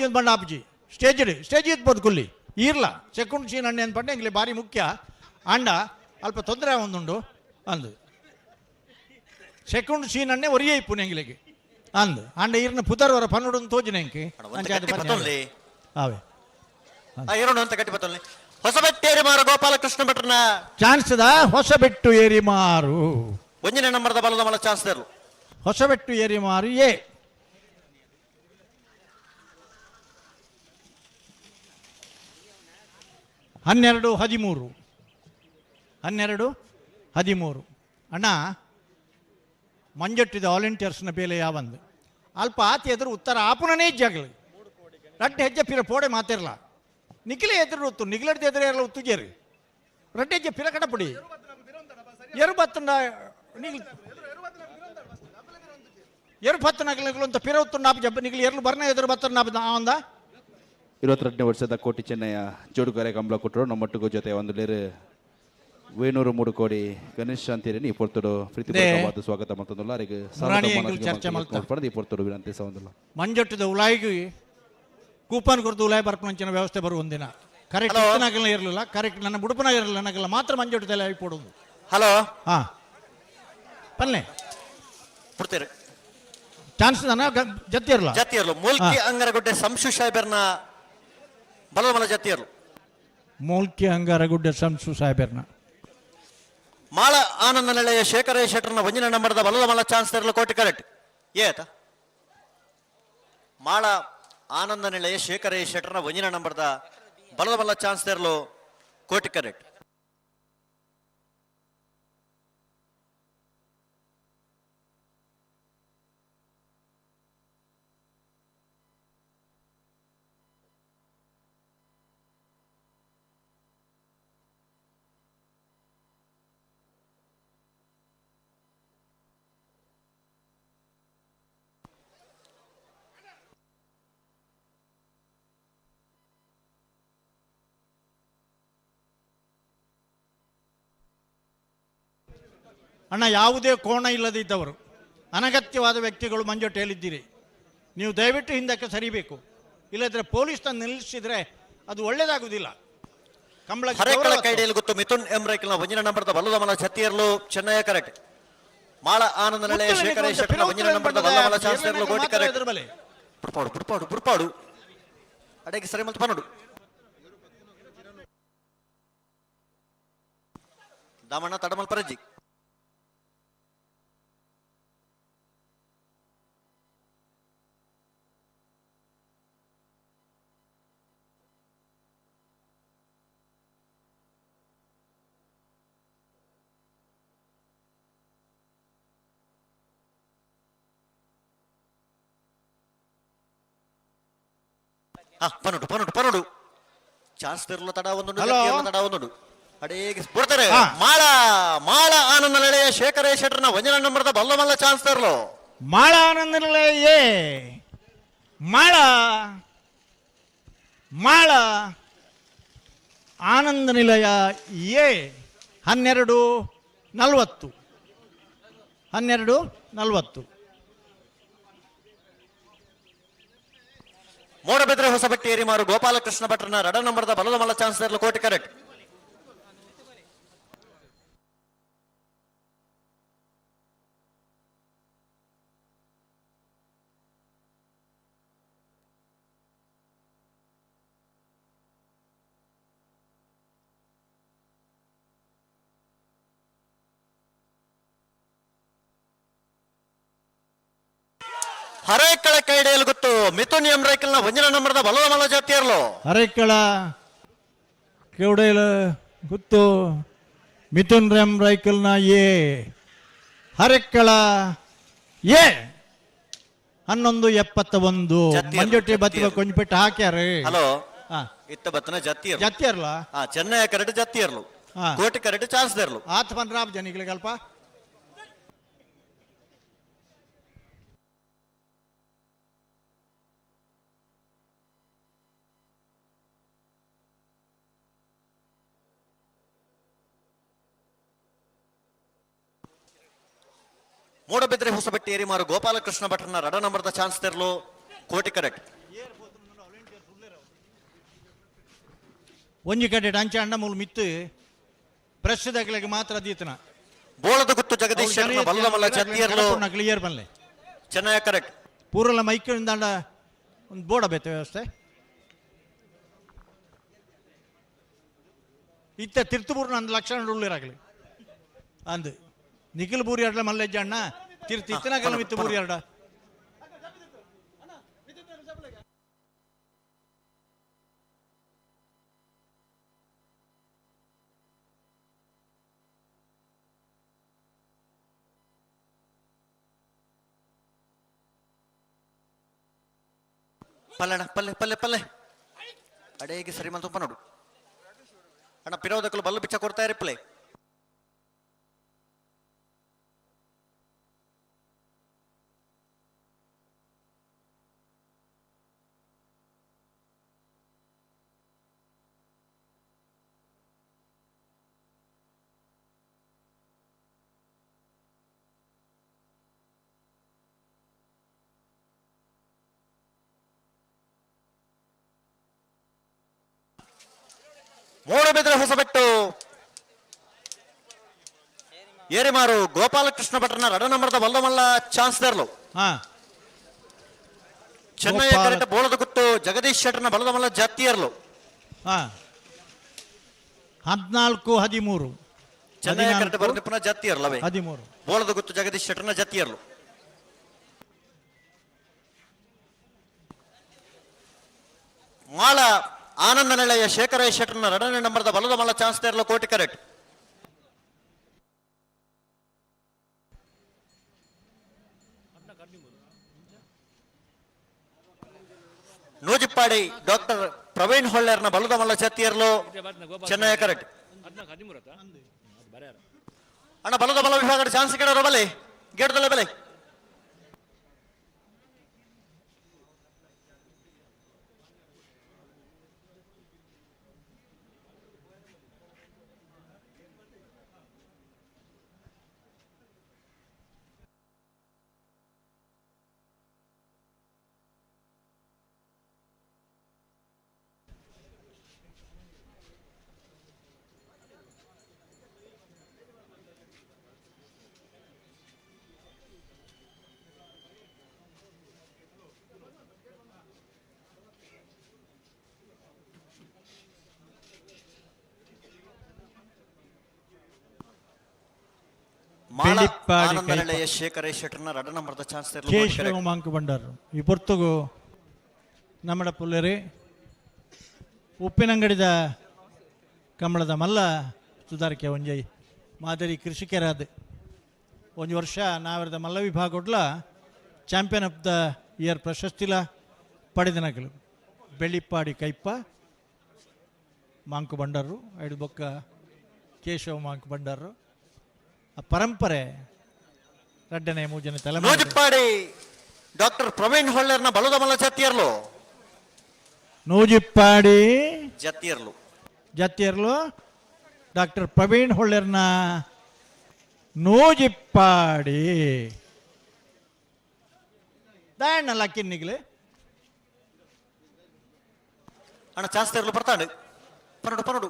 ಒಂದು ಬಂಡ ಆಪುಜಿ ಸ್ಟೇಜ್ ಇದ್ಬೋದು ಕುಲ್ಲಿ ಇರ್ಲ ಸೆಕೆಂಡ್ ಸೀನ್ ಅಣ್ಣ ಅನ್ಪಂಡೆ ಎಂಗ್ಲಿ ಭಾರಿ ಮುಖ್ಯ ಅಂಡ ಅಲ್ಪ ತೊಂದರೆ ಒಂದುಂಡು ಅಂದು ಸೆಕೆಂಡ್ ಸೀನ್ ಅಣ್ಣೆ ಒರಿಯೇ ಇಪ್ಪು ಎಂಗ್ಲಿಗೆ ಅಂದು ಅಂಡ ಇರ್ನ ಪುದರ್ವರ ಪನ್ನೋಡು ತೋಜಿನ ಎಂಕಿ ಅವೇ ಹೊಸಬೆಟ್ಟೇರಿ ಮಾರು ಗೋಪಾಲಕೃಷ್ಣ ಭಟ್ರನ ಚಾನ್ಸ್ ಹೊಸಬೆಟ್ಟು ಏರಿ ಮಾರು ಒಂಜಿನ ನಂಬರ್ದ ಬಲದ ಮಲ್ಲ ಚಾನ್ಸ್ ತೆರ್ಲು ಹೊಸಬೆಟ್ಟು ಏರಿ ಮಾರು ಏ 12-13 ಅಣ್ಣ ಮಂಜಟ್ಟಿದ ವಾಲಂಟಿಯರ್ಸ್ನ ಬೇಲೆ ಯಾವಂದು ಅಲ್ಪ ಆತಿ ಎದುರು ಉತ್ತರ ಆಪುನನೇ ಇಜ್ಜಾಗಲಿ ರಡ್ಡೆ ಹೆಜ್ಜೆ ಪಿರ ಪೋಡೆ ಮಾತಿರಲ್ಲ ನಿಖಿಲೆ ಎದುರು ಉತ್ತು ನಿಖಿಲಡ್ದು ಎದುರು ಎಲ್ಲ ಉತ್ತುಜೇರಿ ರಡ್ಡೆ ಹೆಜ್ಜೆ ಪಿರ ಕಡಪುಡಿ ಎರು ಬತ್ತಂಡ ಎರು ಬತ್ತ ನಗಲು ಅಂತ ಪಿರ ಉತ್ತು ನಾಪು ಜಬ್ಬ ನಿಖಿಲಿ ಎರ್ಲು ಬರ್ನ ಎದುರು ಬತ್ತ ನಾಪು ಆವಂದ 22ನೇ ವರ್ಷದ ಕೋಟಿ ಚೆನ್ನಯ್ಯ ಜೋಡುಕರೆ ಕಂಬಳ ಕೊಟ್ಟರು ನಮ್ಮೊಟ್ಟಿಗೂ ಜೊತೆ ಒಂದು ಲೇರು ವೇಣೂರು 3 ಕೋಡಿ ಗಣೇಶ್ ಶಾಂತಿರೇನಿ ಈ ಪೊರ್ತುಡು ಪ್ರೀತಿಪೂರ್ವಕವಾದ ಸ್ವಾಗತ ಮತ್ತೊಂದು ಅವರಿಗೆ ಚರ್ಚೆ ಮಾಡ್ಕೊಂಡು ಈ ಪೊರ್ತುಡು ವಿನಂತಿ ಸವಂದಲ್ಲ ಮಂಜೊಟ್ಟದ ಉಲಾಯಿಗೆ ಕೂಪನ್ ಕೊರತು ಉಲಾಯಿ ಬರ್ಪಂಚಿನ ವ್ಯವಸ್ಥೆ ಬರುವ ಒಂದಿನ ಕರೆಕ್ಟ್ ನಗಲ ಇರಲಿಲ್ಲ ಕರೆಕ್ಟ್ ನನ್ನ ಬುಡುಪನ ಇರಲಿಲ್ಲ ನಗಲ ಮಾತ್ರ ಮಂಜೊಟ್ಟದಲ್ಲಿ ಆಗಿ ಕೊಡೋದು ಹಲೋ ಹಾ ಪಲ್ಲೆ ಕೊಡ್ತೀರಿ ಚಾನ್ಸ್ ಜತ್ತಿ ಇರಲ್ಲ ಮೂಲ್ಕಿ ಅಂಗರಗುಡ್ಡೆ ಸಂಶು ಸಾಹೇಬರ್ನ ಬಲಮಲ ಜತ್ತಿ ಇರಲು ಮೂಲ್ಕಿ ಅಂಗಾರಗುಡ್ಡೆ ಸಂಸು ಸಾಹೇಬರ್ನ ಮಾಳ ಆನಂದ ನಿಲಯ ಶೇಖರ ಶೆಟ್ಟರ್ನ ಒಂಜಿನ ನಂಬರ್ದ ಬಲಮಲ ಚಾನ್ಸ್ ಇರಲು ಕೋಟಿ ಕರೆಕ್ಟ್ ಏತ ಮಾಳ ಆನಂದ ನಿಲಯ ಶೇಖರ ಶೆಟ್ಟರ್ನ ಒಂಜಿನ ನಂಬರ್ದ ಬಲಮಲ ಚಾನ್ಸ್ ಇರಲು ಕೋಟಿ ಕರೆಕ್ಟ್ ಅಣ್ಣ ಯಾವುದೇ ಕೋಣ ಇಲ್ಲದಿದ್ದವರು ಅನಗತ್ಯವಾದ ವ್ಯಕ್ತಿಗಳು ಮಂಜೊಟ್ಟು ಹೇಳಿದ್ದೀರಿ ನೀವು ದಯವಿಟ್ಟು ಹಿಂದಕ್ಕೆ ಸರಿಬೇಕು ಇಲ್ಲದ್ರೆ ಪೊಲೀಸ್ ತಂದು ನಿಲ್ಲಿಸಿದ್ರೆ ಅದು ಒಳ್ಳೇದಾಗುವುದಿಲ್ಲ ಹರೇಕಳ ಕೈಡಿಯಲ್ಲಿ ಗೊತ್ತು ಮಿಥುನ್ ಎಂರೈಕಲ್ನ ಒಂಜಿನ ನಂಬರ್ದ ಬಲಮಲ ಛತ್ತಿಯರ್ಲು ಚೆನ್ನಯ್ಯ ಕರೆಕ್ಟ್ ಮಾಳ ಆನಂದ ನಿಲಯ ಶೇಖರ ಶೆಟ್ಟರ್ನ ಒಂಜಿನ ನಂಬರ್ದ ಬಲಮಲ ಚಾನ್ಸ್ ಇರಲು ಕೋಟಿ ಕರೆಕ್ಟ್ ಪುರ್ಪಾಡು ಅಡೆಗೆ ಸರಿ ಮಲ್ತ ಪನ್ನಡು ದಾಮಣ್ಣ ತಡಮಲ್ ಪರಜಿ ಪನ್ನಡು ಚಾನ್ಸ್ ತಿರ್ಲು ತಡ ಒಂದು ತಡ ಒಂದು ಅಡೇಗೆ ಬಿಡ್ತಾರೆ ಮಾಳ ಆನಂದ ನಿಲಯ ಶೇಖರ ಶೆಟ್ಟರ್ನ ಒಂಜನ ನಂಬರ್ದ ಬಲ್ಲಮಲ್ಲ ಚಾನ್ಸ್ ತರ್ಲು ಮಾಳ ಆನಂದ ನಿಲಯ ಮಾಳ ಆನಂದ ನಿಲಯ ಎ 12:40 ಮೋಡಬೆದ್ರೆ ಹೊಸಬಟ್ಟಿ ಏರಿಮಾರು ಗೋಪಾಲಕೃಷ್ಣ ಭಟ್ರನ ರಡ ನಂಬರ್ದ ಬಲಮಲ್ಲ ಚಾನ್ಸ್ ತರ್ಲು ಕೋಟಿ ಕರೆಕ್ಟ್ ಹರೇಕಳ ಕೈಡೆಯಲ್ಲಿ ಗೊತ್ತು ಮಿಥುನ್ ಎಂರೈಕಲ್ನ ಒಂಜಿನ ನಂಬರ್ದ ಬಲಮಲ ಜಾತಿಯರ್ಲು ಹರೇಕಳ ಕೈಡೆಯಲ್ಲಿ ಗೊತ್ತು ಮಿಥುನ್ ಎಂರೈಕಲ್ನ ಎ ಹರೇಕಳ ಎ 11:71 ಮಂಜೊಟ್ಟಿ ಬತ್ತಿವ ಕೊಂಚಪೆಟ್ಟು ಹಾಕ್ಯಾರ ಹಲೋ ಇತ್ತ ಬತ್ತನ ಜತ್ತಿಯರ್ಲ ಚೆನ್ನಯ್ಯ ಕರೆಕ್ಟ್ ಜತ್ತಿಯರ್ಲು ಕೋಟಿ ಕರೆಕ್ಟ್ ಚಾನ್ಸ್ ತರ್ಲು ಆತ ಪಂದ್ರಾಬ್ ಜನಿಗಳಿಗೆ ಅಲ್ಪ ಮೂಡಬೆದ್ರೆ ಹೊಸಬಟ್ಟಿ ಏರಿಮಾರು ಗೋಪಾಲಕೃಷ್ಣ ಭಟ್ರನ ರಡ ನಂಬರ್ದ ಚಾನ್ಸ್ ತೆರಲು ಕೋಟಿ ಕರೆಕ್ಟ್ ಒಂಜಿ ಕಡೆ ಅಂಚ ಅಂಡ ಮೂಲ ಮಿತ್ತು ಪ್ರಶ್ನೆದಾಗಲಿಗೆ ಮಾತ್ರ ದೀತನ ಬೋಳದ ಗುತ್ತು ಜಗದೀಶ್ ಶೆಟ್ಟರ್ನ ಬಲ್ಲಮಲ್ಲ ಛತ್ತಿಯರ್ಲು ಕ್ಲಿಯರ್ ಬನ್ಲೆ ಚೆನ್ನಯ್ಯ ಕರೆಕ್ಟ್ ಪೂರಲ ಮೈಕಿಂದ ಒಂದು ಬೋರ್ಡ ಬೇತೆ ವ್ಯವಸ್ಥೆ ಇತ್ತ ತಿರ್ತುಪೂರ್ನ 1 ಲಕ್ಷ ಉಳ್ಳಿರಾಗಲಿ ಅಂದು ನಿಖಿಲ್ ಬೂರಿ ಅಡ್ಲ ಮಲ್ಲೆಜ್ಜ ಅಣ್ಣ ಇತ್ತನಾಗಲ್ಲ ಮಿತ್ತು ಬೂರಿ ಅಡ್ಡ ಪಲ್ಲೆ ಪಲ್ಲೆ ಪಲ್ಲೆ ಪಲ್ಲೆ ಅಡೇಗೆ ಸರಿ ಮಂತಪ್ಪ ನೋಡು ಅಣ್ಣ ಪಿರೋದಕ್ಕಲು ಬಲ್ಲು ಬಿಚ್ಚ ಕೊಡ್ತಾ ಇರಿ ಪ್ಲೇ ಮೂಡಬಿದ್ರೆ ಹೊಸಬೆಟ್ಟು ಏರಿಮಾರು ಗೋಪಾಲಕೃಷ್ಣ ಭಟ್ರನ ರಡ ನಂಬರದ ಬಲ್ಲಮಲ್ಲ ಚಾನ್ಸ್ ದರ್ಲು ಚೆನ್ನೈ ಕರೆಕ್ಟ್ ಬೋಳದ ಗುತ್ತು ಜಗದೀಶ್ ಶೆಟ್ಟರ್ನ ಬಲದಮಲ್ಲ ಜಾತಿಯರ್ಲು 14-13 ಚೆನ್ನೈ ಕರೆಕ್ಟ್ ಬರೆದ ಪುನಃ ಜಾತಿಯರ್ಲವೇ 13 ಬೋಳದ ಗುತ್ತು ಜಗದೀಶ್ ಶೆಟ್ಟರ್ನ ಜಾತಿಯರ್ಲು ಮಾಳ ಆನಂದ ನೆಲೆಯ ಶೇಖರ ಶೆಟ್ಟರ್ನ ಎರಡನೇ ನಂಬರ್ದ ಬಲದ ಮಲ್ಲ ಚಾನ್ಸ್ ತೇರ್ಲ ಕೋಟಿ ಕರೆಕ್ಟ್ ನೂಜಿಪ್ಪಾಡಿ ಡಾಕ್ಟರ್ ಪ್ರವೀಣ್ ಹೊಳ್ಳೆರ್ನ ಬಲದ ಮಲ್ಲ ಛತ್ತಿಯರ್ಲು ಚೆನ್ನೈ ಕರೆಕ್ಟ್ ಅಣ್ಣ ಬಲದ ಮಲ್ಲ ವಿಭಾಗದ ಚಾನ್ಸ್ ಕೇಳೋರು ಬಲೆ ಗೇಟ್ದಲ್ಲ ಬೆಲೆ ಶೇಖರ ಶೆಟ್ಟರ್ನ ರಡ ನಂಬರ್ದ ಚಾನ್ಸ್ ಕೇಶವ ಮಾಂಕು ಬಂಡಾರು ಈ ಪೊರ್ತುಗು ನಮ್ಮಡ ಪುಲ್ಲರಿ ಉಪ್ಪಿನಂಗಡಿದ ಕಂಬಳದ ಮಲ್ಲ ಸುಧಾರಿಕೆ ಒಂಜೈ ಮಾದರಿ ಕೃಷಿಕರಾದ ಒಂದು ವರ್ಷ ನಾವರದ ಮಲ್ಲ ವಿಭಾಗಡ್ಲ ಚಾಂಪಿಯನ್ ಆಫ್ ದ ಇಯರ್ ಪ್ರಶಸ್ತಿಲ ಪಡೆದನಗಲು ಬೆಳ್ಳಿಪ್ಪಾಡಿ ಕೈಪ್ಪ ಮಾಂಕು ಬಂಡಾರು ಐದು ಬೊಕ್ಕ ಕೇಶವ ಮಾಂಕು ಬಂಡಾರು ಆ ಪರಂಪರೆ ರಡ್ಡನೆ ಮೂಜನೆ ನೂಜಿಪ್ಪಾಡಿ ಡಾಕ್ಟರ್ ಪ್ರವೀಣ್ ಹೊಳ್ಳೆರ್ನ ಬಲದ ಮಲ್ಲ ಜತ್ತಿಯರ್ಲು ನೂಜಿಪ್ಪಾಡಿ ಜತ್ತಿಯರ್ಲು ಡಾಕ್ಟರ್ ಪ್ರವೀಣ್ ಹೊಳ್ಳೆರ್ನ ನೂಜಿಪ್ಪಾಡಿ ದಾಯಣ್ಣ ಲಕ್ಕಿನ್ನಿಗ್ಲೆ ಅಣ್ಣ ಚಾನ್ಸ್ ತೇರ್ಲು ಬರ್ತಾಂಡು ಪರಡು ಪರಡು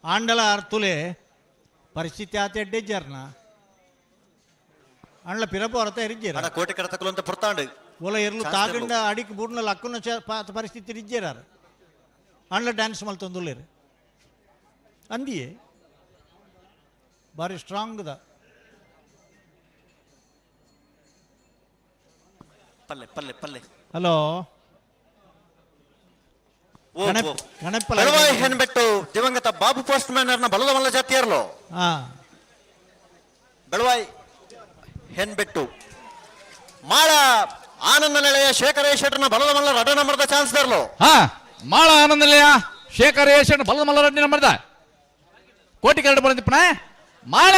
ಆಂಡಲ ಅರ್ತುಲೆ ಪರಿಸ್ಥಿತಿ ಆತ ಎಡ್ಡೆಜ್ಜಾರ್ನ ಅಂಡ್ಲ ಪಿರಪು ಅರ್ಥ ಎರಿಜ್ಜೇರ ಕೋಟೆ ಕಡತಕಲು ಅಂತ ಪುರ್ತಾಂಡು ಓಲ ಎರ್ಲು ತಾಗಂಡ ಅಡಿಕ್ ಬೂರ್ನಲ್ಲಿ ಅಕ್ಕನ ಪರಿಸ್ಥಿತಿ ಇಜ್ಜೇರಾರು ಅಂಡ್ಲ ಡ್ಯಾನ್ಸ್ ಮಲ್ತೊಂದುಲ್ಲೇರು ಅಂದಿಯೇ ಬಾರಿ ಸ್ಟ್ರಾಂಗ್ ದ ಪಲ್ಲೆ ಪಲ್ಲೆ ಪಲ್ಲೆ ಹಲೋ ಹೆಣ್ಬೆಟ್ಟು ದಿವಂಗತ ಬಾಬು ಪೋಸ್ಟ್ ಮ್ಯಾನರ್ನ ಬಲದ ಮಲ್ಲ ಜಾತಿಯರ್ಲು ಬೆಳವಾಯಿ ಹೆಣ್ಬೆಟ್ಟು ಮಾಳ ಆನಂದ ನಿಲಯ ಶೇಖರ ಶೆಟ್ಟರ್ನ ಬಲದ ಮಲ್ಲ ರಡ ನಂಬರ್ದ ಚಾನ್ಸ್ ದರ್ಲು ಮಾಳ ಆನಂದ ನಿಲಯ ಶೇಖರ ಶೆಟ್ಟರ್ ಬಲದ ಮಲ್ಲ ರಡ್ಡಿ ನಂಬರ್ದ ಕೋಟಿ ಕರಡು ಬಂದಿಪ್ಪಣ ಮಾಳ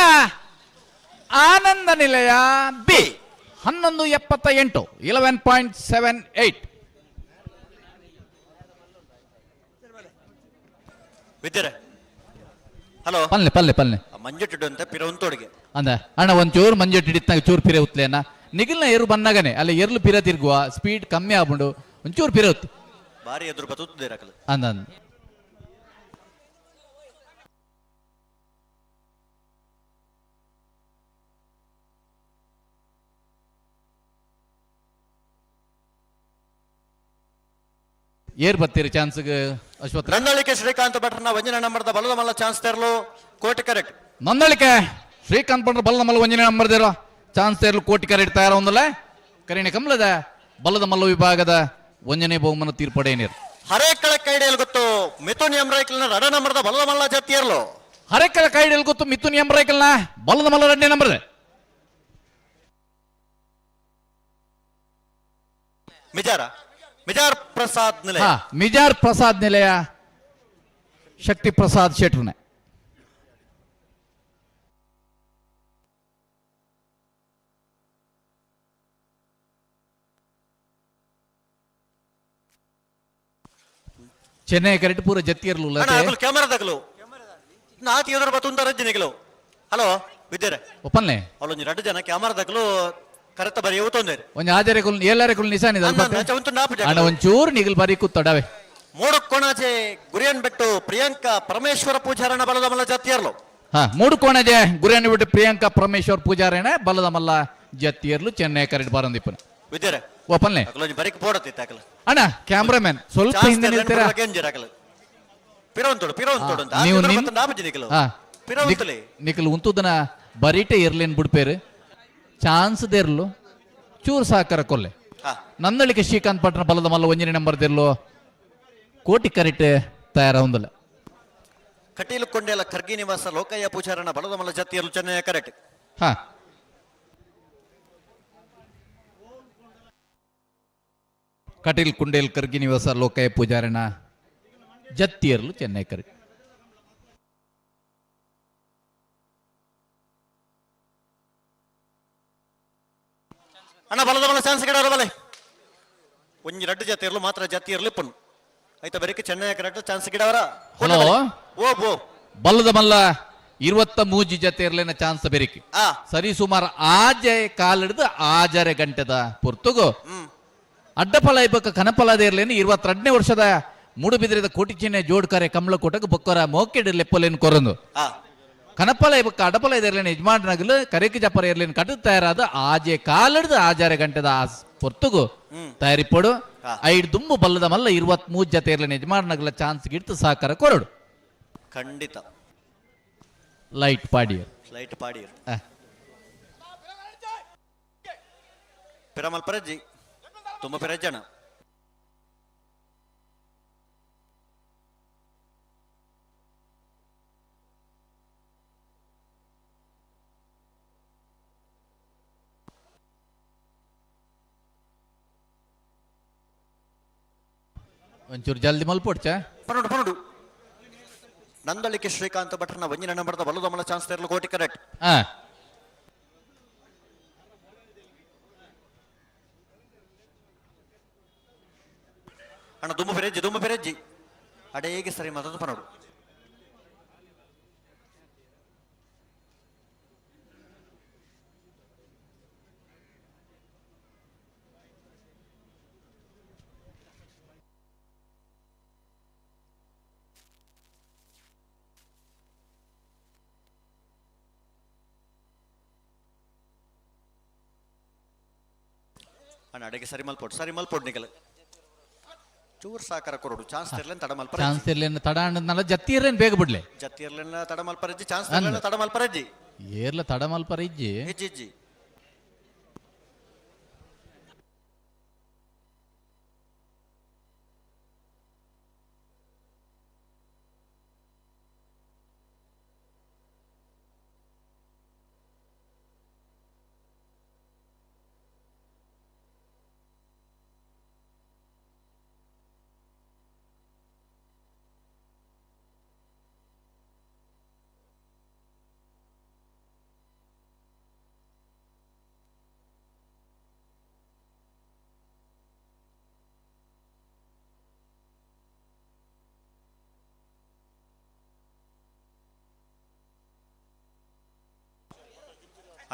ಆನಂದ ನಿಲಯ ಬಿ 1178 11.78 ವಿದ್ಯರೆ ಹಲೋ ಪಲ್ಲೆ ಪಲ್ಲೆ ಪಲ್ಲೆ ಮಂಜುಟ್ಟಿಡು ಅಂತ ಪಿರ ಒಂತೋಡಿಗೆ ಅಂದ ಅಣ್ಣ ಒಂಚೂರು ಮಂಜುಟ್ಟಿಡಿತ್ನಾಗ ಚೂರು ಪಿರೆ ಉತ್ಲೇನ ನಿಗಿಲ್ನ ಏರು ಬಂದಾಗನೆ ಅಲ್ಲ ಎರ್ಲು ಪಿರ ತಿರ್ಗುವ ಸ್ಪೀಡ್ ಕಮ್ಮಿ ಆಗ್ಬಿಡು ಒಂಚೂರು ಪಿರೆ ಉತ್ತು ಬಾರಿ ಎದುರು ಬತ್ತುತ್ತದೆ ರಾಕಲು ಅಂದ ಏರ್ ಬರ್ತೀರಿ ಚಾನ್ಸ್ಗೆ ಅಶ್ವತ್ ನನ್ನಳಿಕೆ ಶ್ರೀಕಾಂತ್ ಭಟ್ರನ ವಂಜನೆ ನಂಬರ್ದ ಬಲದ ಮಲ್ಲ ಚಾನ್ಸ್ ತೇರ್ಲು ಕೋಟಿ ಕರೆಕ್ಟ್ ನನ್ನಳಿಕೆ ಶ್ರೀಕಾಂತ್ ಭಟ್ರ ಬಲದ ಮಲ್ಲ ವಂಜನೆ ನಂಬರ್ದಿರೋ ಚಾನ್ಸ್ ತೇರ್ಲು ಕೋಟಿ ಕರೆಕ್ಟ್ ತಯಾರ ಒಂದಲ್ಲ ಕರಿಣೆ ಕಮಲದ ಬಲದ ಮಲ್ಲ ವಿಭಾಗದ ವಂಜನೆ ಬಹುಮಾನ ತೀರ್ಪಡೆ ನೀರು ಹರೇಕಳ ಕೈಡೆಯಲ್ಲಿ ಗೊತ್ತು ಮಿಥುನ್ ಎಂಬ್ರೈಕಲ್ನ ರಡ ನಂಬರ್ದ ಬಲದ ಮಲ್ಲ ಜಾತಿಯರ್ಲು ಹರೇಕಳ ಕೈಡೆಯಲ್ಲಿ ಗೊತ್ತು ಮಿಥುನ್ ಎಂಬ್ರೈಕಲ್ನ ಬಲದ ಮಲ್ಲ ರಡ್ಡೆ ನಂಬರ್ ಮಿಜಾರ್ ಪ್ರಸಾದ್ ನಿಲಯ. ಹಾ ಮಿಜಾರ್ ಪ್ರಸಾದ್ ನಿಲಯ ಶಕ್ತಿ ಪ್ರಸಾದ್ ಶೆಟ್ರನೆ. ಚೆನ್ನೈ ಕರೆಕ್ಟ್ ಪೂರ ಜತ್ತಿಯರ್ಲು ಕ್ಯಾಮರಾ ತಗಲು ನಾತಿ ಎದುರು ಬತ್ತುಂದ ರಜ್ಜನಿಗಳು. ಹಲೋ ವಿದ್ಯಾರೆ ಒಪ್ಪನ್ಲೆ ಅವಳೊಂದು 2 ಜನ ಕ್ಯಾಮರಾ ತಗಲು ಕರೆಕ್ಟ್ ಬರಿ ಊತೊಂದೇರು ಒಂಜಿ ಆಜರೆ ಕುಲ್ ಎಲ್ಲಾರೆ ಕುಲ್ ನಿಸಾನಿ ಅಣ್ಣ ಒಂಚೂರು ನಿಗಲ್ ಬಾರಿ ಕೂತಡವೆ. 3 ಕೋಣಾಚೆ ಗುರಿಯನ್ ಬಿಟ್ಟು ಪ್ರಿಯಾಂಕಾ ಪರಮೇಶ್ವರ ಪೂಜಾರಣ ಬಲದ ಮಲ್ಲ ಜತ್ತಿಯರ್ಲು. ಹಾ 3 ಕೋಣಜೆ ಗುರಿಯನ್ ಬಿಟ್ಟು ಪ್ರಿಯಾಂಕಾ ಪರಮೇಶ್ವರ್ ಪೂಜಾರಣ ಬಲದ ಮಲ್ಲ ಜತ್ತಿಯರ್ಲು ಚೆನ್ನೈ ಕರೆಕ್ಟ್ ಬಾರಂದಿಪ್ಪನ ವಿದ್ಯಾರೆ ಒಪ್ಪನ್ಲೆ ಬರಿಕ್ ಬೋಡತ್ತೆ ತಾಕಲ ಅಣ್ಣ ಕ್ಯಾಮ್ರಾಮನ್ ಸ್ವಲ್ಪ ಹಿಂದೆ ನಿಲ್ತೀರಾ? ನೀವು ನಿಖಲ್ ಉಂತುದನ ಬರೀಟೆ ಇರ್ಲೇನ್ ಬಿಡ್ಪೇರು ಚಾನ್ಸ್ ದೇರ್ಲು ಚೂರು ಸಾಕಾರ ಕೊಲ್ಲೆ ನಂದಳಿಕೆ ಶ್ರೀಕಾಂತ್ ಪಟ್ನ ಬಲದ ಮಲ್ಲ 1ನೇ ನಂಬರ್ ದೇರ್ಲು ಕೋಟಿ ಕರೆಕ್ಟ್ ತಯಾರ ಹೊಂದಲ್ಲ. ಕಟೀಲು ಕೊಂಡೆಲ ಖರ್ಗಿ ನಿವಾಸ ಲೋಕಯ್ಯ ಪೂಜಾರಣ ಬಲದ ಮಲ್ಲ ಜತ್ತಿಯರ್ಲು ಚೆನ್ನೈ ಕರೆಕ್ಟ್. ಹಾ ಕಟೀಲ್ ಕುಂಡೇಲ್ ಕರ್ಗಿ ನಿವಾಸ ಲೋಕಯ್ಯ ಪೂಜಾರಣ ಜತ್ತಿಯರ್ಲು ಚೆನ್ನೈ ಕರೆಕ್ಟ್. ಅಣ್ಣ ಬಲದ ಮಲ್ಲ ಚಾನ್ಸ್ ಗಿಡವರ ಬಲೆ ಒಂಜಿ 2 ಜತ್ತಿಯರ್ಲು ಮಾತ್ರ ಜತ್ತಿಯರ್ಲು ಇಪ್ಪನು ಆಯ್ತಾ ಬರೀಕೆ ಚೆನ್ನೈ ಕರೆಕ್ಟ್ ಚಾನ್ಸ್ ಗಿಡವರ. ಹಲೋ ಓ ಬೋ ಬಲ್ಲದ ಮಲ್ಲ 23 ಜೊತೆ ಇರ್ಲೇನ ಚಾನ್ಸ್ ಬೆರಿಕಿ ಸರಿ ಸುಮಾರು ಆಜೆ ಕಾಲಿಡ್ದು ಆಜರೆ ಗಂಟೆದ ಪುರ್ತುಗು ಅಡ್ಡಫಲ ಇಬ್ಬಕ್ಕ ಕನಫಲದ ಇರ್ಲೇನು 22ನೇ ವರ್ಷದ ಮೂಡುಬಿದಿರೆದ ಕೋಟಿ ಚಿಹ್ನೆ ಜೋಡ್ಕರೆ ಕಮಲಕೋಟಕ್ಕೆ ಬೊಕ್ಕರ ಮೋಕೆಡ್ ಲೆಪ್ಪಲೇನು ಕೊರಂದು ಕನಫಲ ಇಬ್ಬಕ್ಕ ಅಡ್ಡಫಲ ಇರ್ಲೇನು ಯಜಮಾನಗಲು ಕರೆಕಿ ಜಪ್ಪರ ಇರ್ಲೇನು ಕಟ್ಟು ತಯಾರಾದ ಆಜೆ ಕಾಲಿಡ್ದು ಆಜಾರೆ ಗಂಟೆದ ಪುರ್ತುಗು ತಯಾರಿಪಡು 5 ದುಂಬು ಬಲ್ಲದ ಮಲ್ಲ 23 ಜೊತೆ ಇರ್ಲೇನು ಯಜಮಾನಗಲ ಚಾನ್ಸ್ ಗಿಡ್ತು ಸಾಕಾರ ಕೊರಡು ಖಂಡಿತ ಲೈಟ್ ಪಾಡಿಯರ್ ಪಿರಮಲ್ ಪರಜ್ಜಿ ತುಂಬ ಪೆರಜ್ಜನ ಒಂಚೂರು ಜಲ್ದಿ ಮಲ್ಪೊಡ್ಚ ಪನ್ನೊಡು ನಂದಳಿಕೆ ಶ್ರೀಕಾಂತ್ ಭಟ್ರನ 1ನೇ ನಂಬರ್ದ ಬಲದ ಮಲ್ಲ ಚಾನ್ಸ್ ತೆರಲು ಕೋಟಿ ಕರೆಕ್ಟ್. ಅಣ್ಣ ದುಮ್ಮು ಪೆರೆಜ್ಜಿ ಅಡೇಗೆ ಸರಿ ಮತ್ತೊಂದು ಪನ್ನೋಡು ಅಣ್ಣ ಅಡೆಗೆ ಸರಿ ಮಲ್ಪೊಡ್ ನಿಗಲ ಚೂರ್ ಸಾಕಾರ ಕೊರಡು ಚಾನ್ಸ್ ತೆರ್ಲೆನ್ ತಡ ಮಲ್ಪರ ಚಾನ್ಸ್ ತೆರ್ಲೆನ್ ತಡ ಅನ್ನದನಲ್ಲ ಜತ್ತಿಯರ್ಲೇನ್ ಬೇಗ ಬಿಡ್ಲೆ ಜತ್ತಿಯರ್ಲೆನ್ ತಡ ಮಲ್ಪರಜ್ಜಿ ಚಾನ್ಸ್ ತೆರ್ಲೆನ್ ತಡ ಮಲ್ಪರಜ್ಜಿ ಏರ್ಲ ತಡ ಮಲ್ಪರಜ್ಜಿ ಹೆಜ್ಜಿ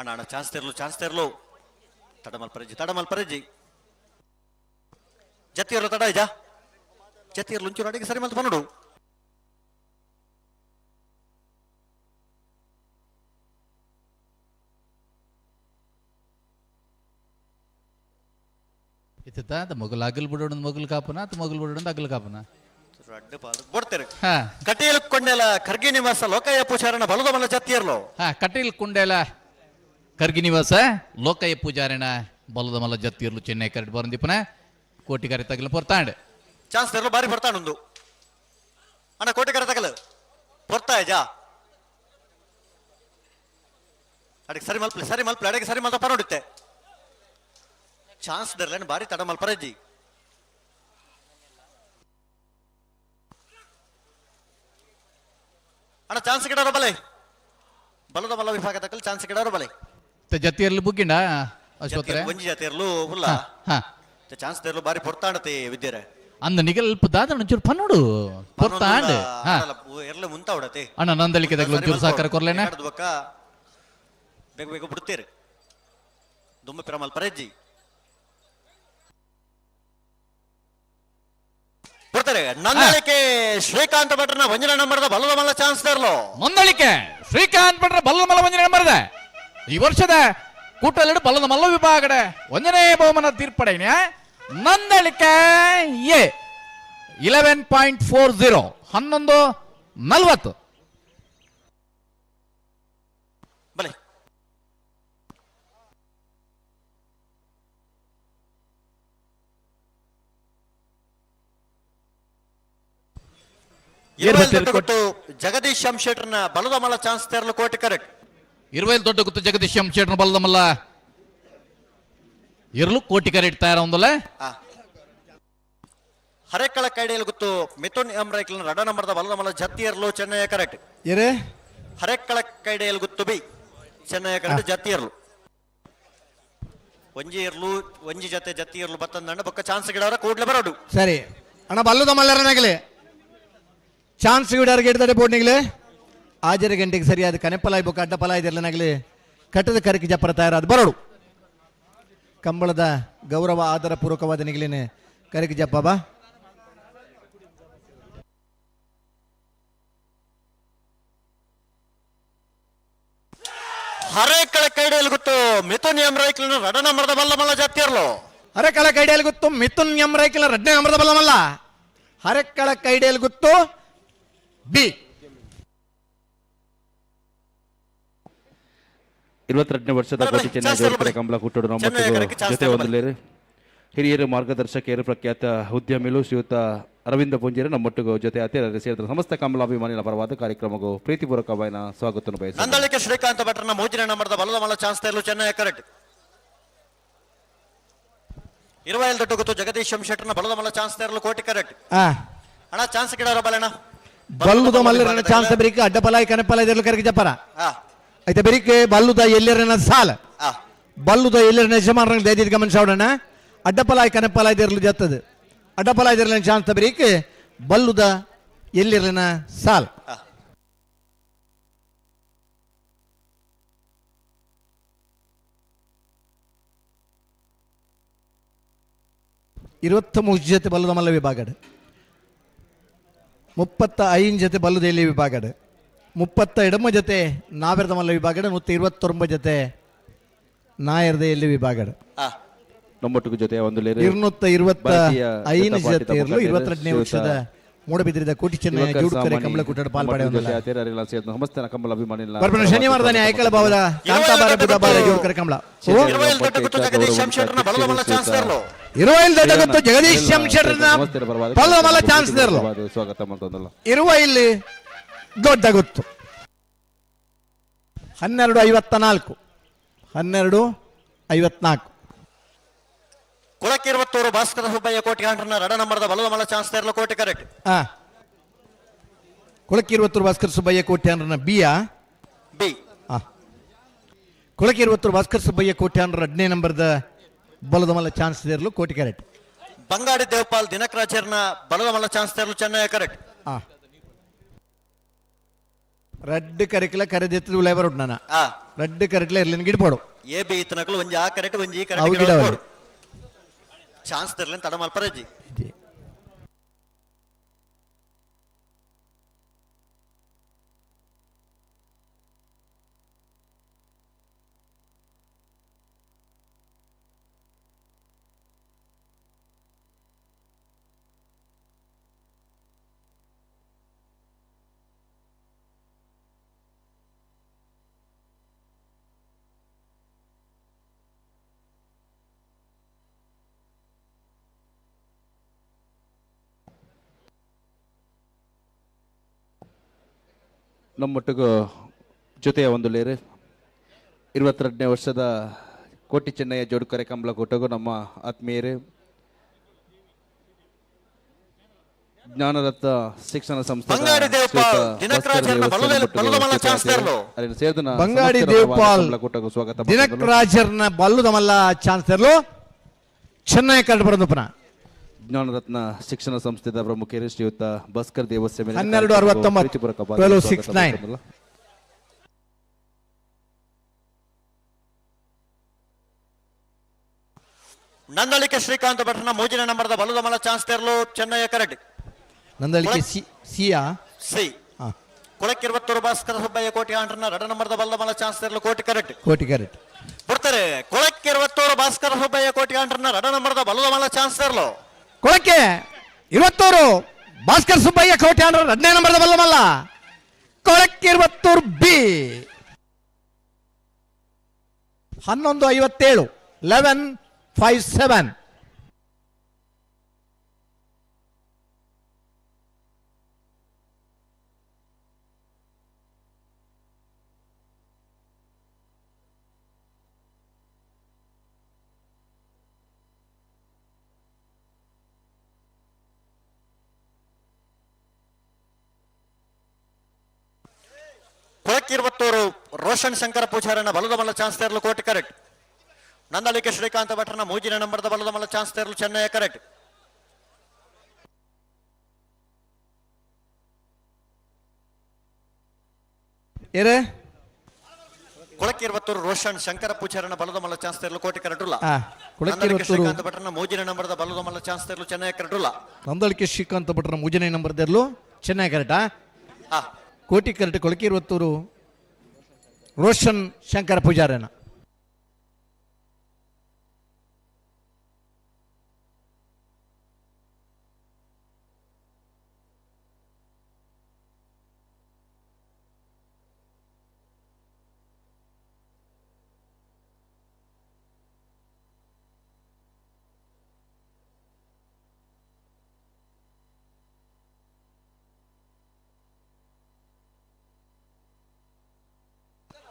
ಅಣ್ಣ ಚಾನ್ಸ್ ತೆರ್ಲು ತಡ ಮಲ್ಪರಜ್ಜಿ ಜತ್ತಿಯರ್ಲು ತಡ ಇಜಾ ಜತ್ತಿಯರ್ಲು ಒಂಚೂರು ಅಡಿಗೆ ಸರಿ ಮಲ್ತು ಪನ್ನೋಡು ಇತ್ತ ಮೊಗಲ್ ಅಗಲ್ ಬಿಡೋಣ ಮೊಗಲ್ ಕಾಪನ ಅಥವಾ ಮೊಗಲ್ ಬಿಡೋಣ ಅಗಲ್ ಕಾಪನ ಕಟೀಲ್ ಕೊಂಡೆಲ ಖರ್ಗಿ ನಿವಾಸ ಲೋಕಯ್ಯ ಪೂಜಾರಣ ಬಲದ ಮಲ್ಲ ಜತ್ತಿಯರ್ಲು. ಕಟೀಲ್ ಕುಂಡೆಲ ಖರ್ಗಿ ನಿವಾಸ ಲೋಕಯ್ಯ ಪೂಜಾರಣ ಬಲದ ಮಲ್ಲ ಜತ್ತಿಯರ್ಲು ಚೆನ್ನೈ ಕರೆಕ್ಟ್ ಬರಂದಿಪ್ಪನ ಕೋಟಿ ಕರೆ ತಗಲ ಪೊರ್ತಾಂಡ್ ಚಾನ್ಸ್ ತೆರಲು ಬಾರಿ ಬರ್ತಾನೊಂದು ಅಣ್ಣ ಕೋಟಿ ಕರೆ ತಗಲು ಪೊರ್ತಾ ಜಾ ಅಡಿಗೆ ಸರಿ ಮಲ್ಪಲೆ ಅಡಿಗೆ ಸರಿ ಮಲ್ತ ಪರೋಡುತ್ತೆ ಚಾನ್ಸ್ ತೆರಲೇನು ಬಾರಿ ತಡ ಮಲ್ಪರಜ್ಜಿ ಅಣ್ಣ ಚಾನ್ಸ್ ಗಿಡವರ ಬಲೆ ಬಲದ ಮಲ್ಲ ವಿಭಾಗದಲ್ಲಿ ಚಾನ್ಸ್ ಗಿಡವರ ಬಲೆ ಜತಿಯಲ್ಲಿ ಬುಗ್ಗಿಂಡ ಅಶ್ವತ್ರೆ ಒಂಜಿ ಜಾತಿಯರ್ಲು ಉಲ್ಲ ಚಾನ್ಸ್ ತೆರ್ಲು ಬಾರಿ ಪೊರ್ತಾಂಡತೆ ವಿದ್ಯರೆ ಅಂದ ನಿಗಲ್ಪ ದಾದ ಒಂಚೂರು ಪನ್ನೋಡು ಪೊರ್ತಾಂಡ್ ಎರ್ಲೆ ಮುಂತಾವಡತೆ ಅಣ್ಣ ನಂದಲಿಕೆ ತಗಲು ಒಂಚೂರು ಸಾಕಾರ ಕೊರ್ಲೇನೆ ಬೇಗ ಬೇಗ ಬಿಡ್ತೀರಿ ದುಮ್ಮ ಪಿರಮಲ್ ಪರೆಜ್ಜಿ ಬಿಡ್ತಾರೆ ನಂದಳಿಕೆ ಶ್ರೀಕಾಂತ್ ಭಟ್ರನ ವಂಜನ ನಂಬರ್ದ ಬಲ್ಲದ ಮಲ್ಲ ಚಾನ್ಸ್ ತೆರ್ಲು ನಂದಳಿಕೆ ಶ್ರೀಕಾಂತ್ ಭಟ್ರ ಬಲ್ಲದ ಮಲ್ಲ ವಂಜನೆ ನಂಬರ್ದ ಈ ವರ್ಷದ ಕೂಟಲಿಡು ಬಲ್ಲದ ಮಲ್ಲ ವಿಭಾಗಡೆ ಒಂದನೇ ಬಹುಮಾನ ತೀರ್ಪಡೆಯ ನಂದಳಿಕೆ ಎ 11.40 11:40 ಬಲೆ ಜಗದೀಶ್ ಶೆಟ್ಟರ್ನ ಬಲದ ಮಲ್ಲ ಚಾನ್ಸ್ ತೆರಲು ಕೋಟಿ ಕರೆಕ್ಟ್ 20 ದೊಡ್ಡ ಗುತ್ತು ಜಗದೀಶ್ ಶೆಟ್ಟರ್ನ ಬಲದ ಮಲ್ಲ ಇರಲು ಕೋಟಿ ಕರೆಕ್ಟ್ ತಯಾರೊಂದಲ್ಲ ಹರೇಕಳ ಕೈಡೆಯಲ್ಲಿ ಗೊತ್ತು ಮಿಥುನ್ ಎಂರೈಕಲ್ ರಡ ನಂಬರ್ದ ಬಲದ ಮಲ್ಲ ಜತ್ತಿಯರ್ಲು ಚೆನ್ನೈ ಕರೆಕ್ಟ್ ಏರೇ ಹರೇಕಳ ಕೈಡೆಯಲ್ಲಿ ಗೊತ್ತು ಬಿ ಚೆನ್ನೈ ಕರೆಕ್ಟ್ ಜತ್ತಿಯರ್ಲು ಒಂಜಿ ಇರ್ಲು ಒಂಜಿ ಜೊತೆ ಜತ್ತಿಯರ್ಲು ಬತ್ತಂದಂಡ ಬೊಕ್ಕ ಚಾನ್ಸ್ ಗಿಡವರ ಕೂಡ್ಲೆ ಬರೋಡು ಸರಿ ಅಣ್ಣ ಬಲ್ಲುದ ಮಲ್ಲರನಾಗಲಿ ಚಾನ್ಸ್ ಗಿಡರ್ಗೆ ಇಡ್ತಾರೆ ಬೋರ್ಡ್ನಿಗ್ಲೆ ಆಜರ ಗಂಟೆಗೆ ಸರಿಯಾದ ಕನೆಪಲಾಯ್ ಬೊಕ್ಕ ಅಡ್ಡಪಲಾಯ್ ಇದೆಲ್ಲನಾಗಲಿ ಕಟ್ಟದ ಕರಕಿ ಜಪ್ಪರ ತಯಾರಾದ ಬರೋಡು ಕಂಬಳದ ಗೌರವ ಆದರ ಪೂರ್ವಕವಾದ ನಿಗಲಿನ ಕರಕಿ ಜಪ್ಪ ಬಾ ಹರೇಕಳ ಕೈಡೆಯಲ್ಲಿ ಗೊತ್ತು ಮಿಥುನ್ ಎಂರೈಕಲ್ ರಡ ನಂಬರ್ದ ಬಲ್ಲ ಮಲ್ಲ ಜತ್ತಿಯರ್ಲು ಹರೆಕಳ ಕೈಡೆಯಲ್ಲಿ ಗೊತ್ತು ಮಿಥುನ್ ಎಂರೈಕಲ್ ರಡ್ನೆ ನಂಬರ್ದ ಬಲ್ಲ ಮಲ್ಲ ಹರೆಕಳ ಕೈಡೆಯಲ್ಲಿ ಗೊತ್ತು ಬಿ 22ನೇ ವರ್ಷದ ಕೋಟಿ ಚೆನ್ನೈ ಜೋಡುಕರೆ ಕಂಬಳ ಕುಟ್ಟೋಡು ನಮ್ಮ ಜೊತೆ ಒಂದಲೇರು ಹಿರಿಯರು ಮಾರ್ಗದರ್ಶಕಿಯರು ಪ್ರಖ್ಯಾತ ಉದ್ಯಮಿಗಳು ಶ್ರೀಯುತ ಅರವಿಂದ ಪುಂಜೇರು ನಮ್ಮೊಟ್ಟಿಗೂ ಜೊತೆ ಹತ್ತಿರ ಸೇರಿದ ಸಮಸ್ತ ಕಮಲಾಭಿಮಾನಿಗಳ ಪರವಾದ ಕಾರ್ಯಕ್ರಮಕ್ಕೂ ಪ್ರೀತಿಪೂರ್ವಕವಾದ ಸ್ವಾಗತ ಬಯಸುತ್ತೇನೆ. ನಂದಳಿಕೆ ಶ್ರೀಕಾಂತ್ ಭಟ್ರನ ಮೂಜಿನ ನಂಬರ್ದ ಬಲದ ಮಲ್ಲ ಚಾನ್ಸ್ ತೆರಲು ಚೆನ್ನೈ ಕರೆಕ್ಟ್ 20 ದೊಡ್ಡ ಗೊತ್ತು ಜಗದೀಶ್ ಶೆಟ್ಟರ್ನ ಬಲದ ಮಲ್ಲ ಚಾನ್ಸ್ ತೆರಲು ಕೋಟಿ ಕರೆಕ್ಟ್ ಅಣ್ಣ ಚಾನ್ಸ್ ಗಿಡವರ ಬಲಣ್ಣ ಬಲ್ಲುದ ಮಲ್ಲರನ ಚಾನ್ಸ್ ಬರೀಕ್ ಅಡ್ಡಪಲಾಯ್ ಕನೆಪಲಾಯ್ ಇದೆಲ್ಲ ಕರಕಿ ಜಪ್ಪರ అయితే బెరికి బల్లుద ఎల్లెరన సాల బల్లుద ఎల్లెరన యజమానరంగ దేది గమన సావడన అడ్డపలాయ్ కనపలాయ్ దెర్లు జత్తది అడ్డపలాయ్ దెర్లన ఛాన్స్ బెరికి బల్లుద ఎల్లెరన సాల ഇരുപത്തി ജತೆ ಬಲ್ಲದ ಮಲ್ಲ ವಿಭಾಗಡ್ 35 ಜತೆ ಬಲ್ಲದ ಎಲ್ಲಿ ವಿಭಾಗಡ್ 32 ಜತೆ ನಾವೆರದ ಮಲ್ಲ ವಿಭಾಗಡ 129 ಜತೆ ನಾಯರದ ಎಲ್ಲಿ ವಿಭಾಗಡ ನಮ್ಮೊಟ್ಟಿಗೆ ಜೊತೆ ಒಂದು 225 ಜತೆ ಇರಲು 22ನೇ ವರ್ಷದ ಮೂಡಬಿದ್ರಿದ ಕೋಟಿ ಚೆನ್ನೈ ಜೋಡುಕರೆ ಕಂಬಳ ಕುಟ್ಟಡ ಪಾಲ್ಪಡೆ ಸಮಸ್ತ ಕಮಲ ಅಭಿಮಾನಿಗಳ ಬರ್ಬನ ಶನಿವಾರದಾನೆ ಐಕಳ ಭಾವದ ಕಾಂತಾಬಾರ ಬುಧಬಾರ ಜೋಡುಕರೆ ಕಂಬಳ 20 ದೊಡ್ಡ ಗೊತ್ತು ಜಗದೀಶ್ ಶೆಟ್ಟರ್ನ ಬಲದ ಮಲ್ಲ ಚಾನ್ಸ್ ತೆರಲು 20 ದೊಡ್ಡ ಗೊತ್ತು ಜಗದೀಶ್ ಶೆಟ್ಟರ್ನ ಬಲದ ಮಲ್ಲ ಚಾನ್ಸ್ ತೆರಲು ಸ್ವಾಗತ ಮಾಡ್ತಂದಲ್ಲ 20 ದೊಡ್ಡ ಗೊತ್ತು 12:54 ಕುಳಕ್ಕೆ 23 ಭಾಸ್ಕರ ಸುಬ್ಬಯ್ಯ ಕೋಟಿ ಕಾಂಟ್ರನ ರಡ ನಂಬರ್ದ ಬಲದ ಮಲ್ಲ ಚಾನ್ಸ್ ತೆರಲು ಕೋಟಿ ಕರೆಕ್ಟ್ ಕುಳಕ್ಕೆ 23 ಭಾಸ್ಕರ ಸುಬ್ಬಯ್ಯ ಕೋಟಿ ಅಂಡ್ರನ ಬಿಯ ಬಿ ಕುಳಕ್ಕೆ 23 ಭಾಸ್ಕರ ಸುಬ್ಬಯ್ಯ ಕೋಟಿ ಅಂಡ್ರ 2ನೇ ನಂಬರ್ದ ಬಲದ ಮಲ್ಲ ಚಾನ್ಸ್ ತೆರಲು ಕೋಟಿ ಕರೆಕ್ಟ್ ಬಂಗಾಡಿ ದೇವಪಾಲ್ ದಿನಕರಾಚಾರ್ಯನ ಬಲದ ಮಲ್ಲ ಚಾನ್ಸ್ ತೆರಲು ಚೆನ್ನೈ ಕರೆಕ್ಟ್ రెడ్ కరికల కరెదెత్తు లేబర్ ఉంటున్నానా రెడ్ కరికల ఎర్లిని గిడిపోడు ఏ బి ఇతనకులు ಒಂಜಿ ಆ ಕರೆಕ್ಟ್ ಒಂಜಿ ಈ ಕರೆಕ್ಟ್ ಚಾನ್ಸ್ ತೆರಲಿನ ತಡ ಮಲ್ಪರಜಿ ನಮ್ಮೊಟ್ಟಿಗೂ ಜೊತೆಯ ಒಂದು ಲೇರು 22ನೇ ವರ್ಷದ ಕೋಟಿ ಚೆನ್ನೈಯ ಜೋಡುಕರೆ ಕಂಬಳ ಕೂಟಗೂ ನಮ್ಮ ಆತ್ಮೀಯರು ಜ್ಞಾನರತ್ನ ಶಿಕ್ಷಣ ಸಂಸ್ಥೆ ಬಂಗಾಡಿ ದೇವಪಾಲ್ ದಿನಕರಾಜರ್ನ ಬಲ್ಲುದಮಲ್ಲ ಚಾನ್ಸ್ ತೆರಲು ಬಂಗಾಡಿ ದೇವಪಾಲ್ ದಿನಕರಾಜರ್ನ ಬಲ್ಲುದಮಲ್ಲ ಚಾನ್ಸ್ ತೆರಲು ಚೆನ್ನೈ ಕಂಡು ಬರೋದು ಪುನಃ ಜ್ಞಾನರತ್ನ ಶಿಕ್ಷಣ ಸಂಸ್ಥೆದ ಪ್ರಮುಖರು ಶ್ರೀಯುತ ಭಾಸ್ಕರ್ ದೇವಸ್ಯ 1269 ನಂದಳಿಕೆ ಶ್ರೀಕಾಂತ್ ಭಟ್ನ ಮೂಜಿನ ನಂಬರ್ದ ಬಲ್ಲುದಮಲ್ಲ ಚಾನ್ಸ್ ತೆರಲು ಚೆನ್ನೈ ಕರೆಕ್ಟ್ ನಂದಳಿಕೆ ಸಿಯಾ ಸಿ ಕೊಳಕ್ಕೆ 22 ಭಾಸ್ಕರ ಸುಬ್ಬಯ್ಯ ಕೋಟಿ ಆಂಡ್ರನ 2 ನಂಬರ್ದ ಬಲ್ಲುದಮಲ್ಲ ಚಾನ್ಸ್ ತೆರಲು ಕೋಟಿ ಕರೆಕ್ಟ್ ಬರ್ತಾರೆ ಕೊಳಕ್ಕೆ 22 ಭಾಸ್ಕರ ಸುಬ್ಬಯ್ಯ ಕೋಟಿ ಆಂಡ್ರನ 2 ನಂಬರ್ದ ಬಲ್ಲುದಮಲ್ಲ ಚಾನ್ಸ್ ತೆರಲು ಕೊಳಕ್ಕೆ 22 ಭಾಸ್ಕರ್ ಸುಬ್ಬಯ್ಯ ಕೋಟಿ ಆಂಡ್ರ 2ನೇ ನಂಬರ್ದ ಬಲ್ಲುದಮಲ್ಲ ಕೊಳಕ್ಕೆ 22 ಬಿ 11:57 11:57 ಕೊಳಕ್ಕೆ 22 ರೋಷನ್ ಶಂಕರ ಪೂಜಾರನ ಬಲ್ಲುದಮಲ್ಲ ಚಾನ್ಸ್ ತೆರಲು ಕೋಟಿ ಕರೆಕ್ಟ್ ನಂದಳಿಕೆ ಶ್ರೀಕಾಂತ್ ಭಟ್ರನ ಮೂಜಿನ ನಂಬರ್ದ ಬಲ್ಲುದಮಲ್ಲ ಚಾನ್ಸ್ ತೆರಲು ಚೆನ್ನೈ ಕರೆಕ್ಟ್ ಕೊಳಕ್ಕೆ 22 ರೋಷನ್ ಶಂಕರ ಪೂಜಾರನ ಬಲ್ಲುದಮಲ್ಲ ಚಾನ್ಸ್ ತೆರಲು ಕೋಟಿ ಕರೆಕ್ಟ್ ನಂದಳಿಕೆ ಶ್ರೀಕಾಂತ್ ಭಟ್ರನ ಮೂಜಿನ ನಂಬರ್ದ ಬಲ್ಲುದಮಲ್ಲ ಚಾನ್ಸ್ ತೆರಲು ಚೆನ್ನೈ ಕರೆಕ್ಟ್ ನಂದಳಿಕೆ ಶ್ರೀಕಾಂತ್ ಭಟ್ರನ ಮೂಜನೇ ನಂಬರ್ ತೆರಲು ಚೆನ್ನೈ ಕರೆಕ್ಟಾ ಕೋಟಿ ಕರೆಕ್ಟ್ ಕೊಳಕ್ಕೆ 22 ರೋಷನ್ ಶಂಕರ ಪೂಜಾರನ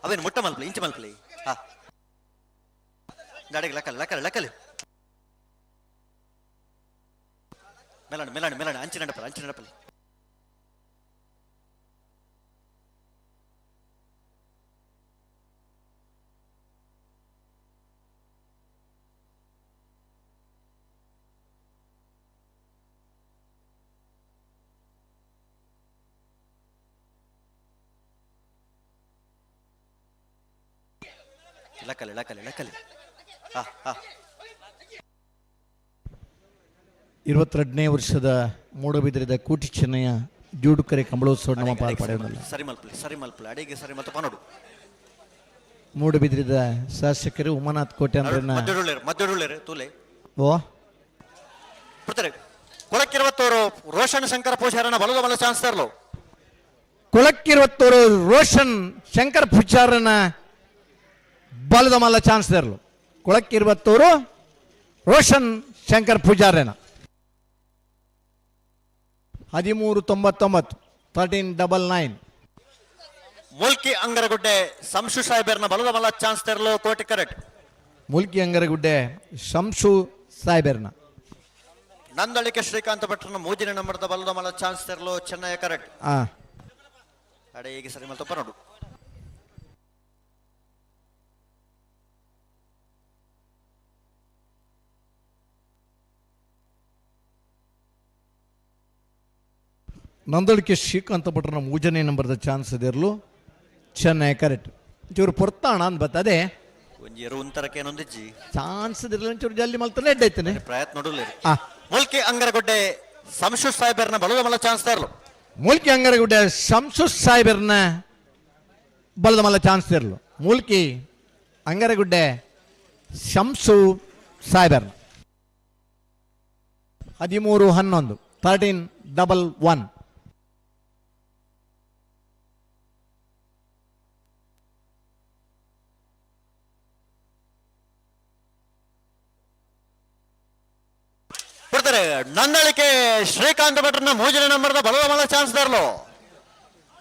ಅವೇನು ಮುಟ್ಟ ಮಲ್ಪಲಿ ಇಂಚ ಮಲ್ಪಲಿ ಗಾಡಿಗೆ ಲಕ್ಕಲ್ ಮೆಲಣ ಅಂಚಿ ನಡಪಲಿ ಲಕ್ಕಲಿ 22ನೇ ವರ್ಷದ ಮೂಡಬಿದಿರೆದ ಕೂಟಿ ಚೆನ್ನಯ್ಯ ಜೂಡುಕರೆ ಕಂಬಳೋತ್ಸವ ನಮ್ಮ ಪಾಲ್ಪಡೆಯೋದಲ್ಲ ಸರಿ ಮಲ್ಪಲಿ ಅಡಿಗೆ ಸರಿ ಮತ್ತೆ ಪನೋಡು ಮೂಡಬಿದಿರೆದ ಶಾಸಕರು ಉಮಾನಾಥ್ ಕೋಟೆ ಅಂದ್ರನ್ನ ಮಧ್ಯಡುಳ್ಳೇರು ತೂಲೆ ಓ ಬರ್ತಾರೆ ಕೊಳಕ್ಕೆ 22 ರೋಷನ್ ಶಂಕರ ಪೂಜಾರನ ಬಲ್ಲುದಮಲ್ಲ ಚಾನ್ಸ್ ತೆರಲು ಕೊಳಕ್ಕೆ 22 ರೋಷನ್ ಶಂಕರ್ ಪೂಜಾರನ ಬಲದಮಲ್ಲ ಚಾನ್ಸ್ ತೆರಲು ಕೊಳಕ್ಕೆ 22 ರೋಷನ್ ಶಂಕರ್ ಪೂಜಾರನ 1399 1399 ಮುಲ್ಕಿ ಅಂಗರಗುಡ್ಡೆ ಸಂಶು ಸಾಹೇಬರ್ನ ಬಲದಮಲ್ಲ ಚಾನ್ಸ್ ತೆರಲು ಕೋಟಿ ಕರೆಕ್ಟ್ ಮುಲ್ಕಿ ಅಂಗರಗುಡ್ಡೆ ಶಂಶು ಸಾಹೇಬರ್ನ ನಂದಳಿಕೆ ಶ್ರೀಕಾಂತ್ ಭಟ್ರನ ಮೂಜಿನ ನಂಬರ್ದ ಬಲದಮಲ್ಲ ಚಾನ್ಸ್ ತೆರಲು ಚೆನ್ನೈ ಕರೆಕ್ಟ್ ಅಡಿಗೆ ಸರಿ ಮತ್ತೆ ಪನೋಡು ನಂದಳಿಕೆ ಶ್ರೀಕಾಂತ್ ಭಟ್ರನ ಮೂಜನೇ ನಂಬರ್ದ ಚಾನ್ಸ್ ಇದಿರಲು ಚೆನ್ನೈ ಕರೆಕ್ಟ್ ಚೂರು ಪೊರ್ತಾಣ ಅಂತ ಬರ್ತದೆ ಒಂಜೇರು ಉಂತರಕ್ಕೆ ಏನೊಂದಿಜ್ಜಿ ಚಾನ್ಸ್ ಇದಿರಲ್ಲ ಚೂರು ಜಲ್ದಿ ಮಲ್ತಾನೆ ಎಡ್ಡೈತೇನೆ ಪ್ರಯತ್ನ ನೋಡಲಿ ಮುಲ್ಕಿ ಅಂಗರಗುಡ್ಡೆ ಸಂಶು ಸಾಹೇಬರ್ನ ಬಲದಮಲ್ಲ ಚಾನ್ಸ್ ತೆರಲು ಮುಲ್ಕಿ ಅಂಗರಗುಡ್ಡೆ ಶಂಶು ಸಾಹೇಬರ್ನ ಬಲದಮಲ್ಲ ಚಾನ್ಸ್ ತೆರಲು ಮುಲ್ಕಿ ಅಂಗರಗುಡ್ಡೆ ಶಂಶು ಸಾಹೇಬರ್ನ 1311 1311 ಬರ್ತಾರೆ ನಂದಳಿಕೆ ಶ್ರೀಕಾಂತ್ ಭಟ್ರನ ಮೂಜನೇ ನಂಬರ್ದ ಬಲದಮಲ್ಲ ಚಾನ್ಸ್ ತೆರಲು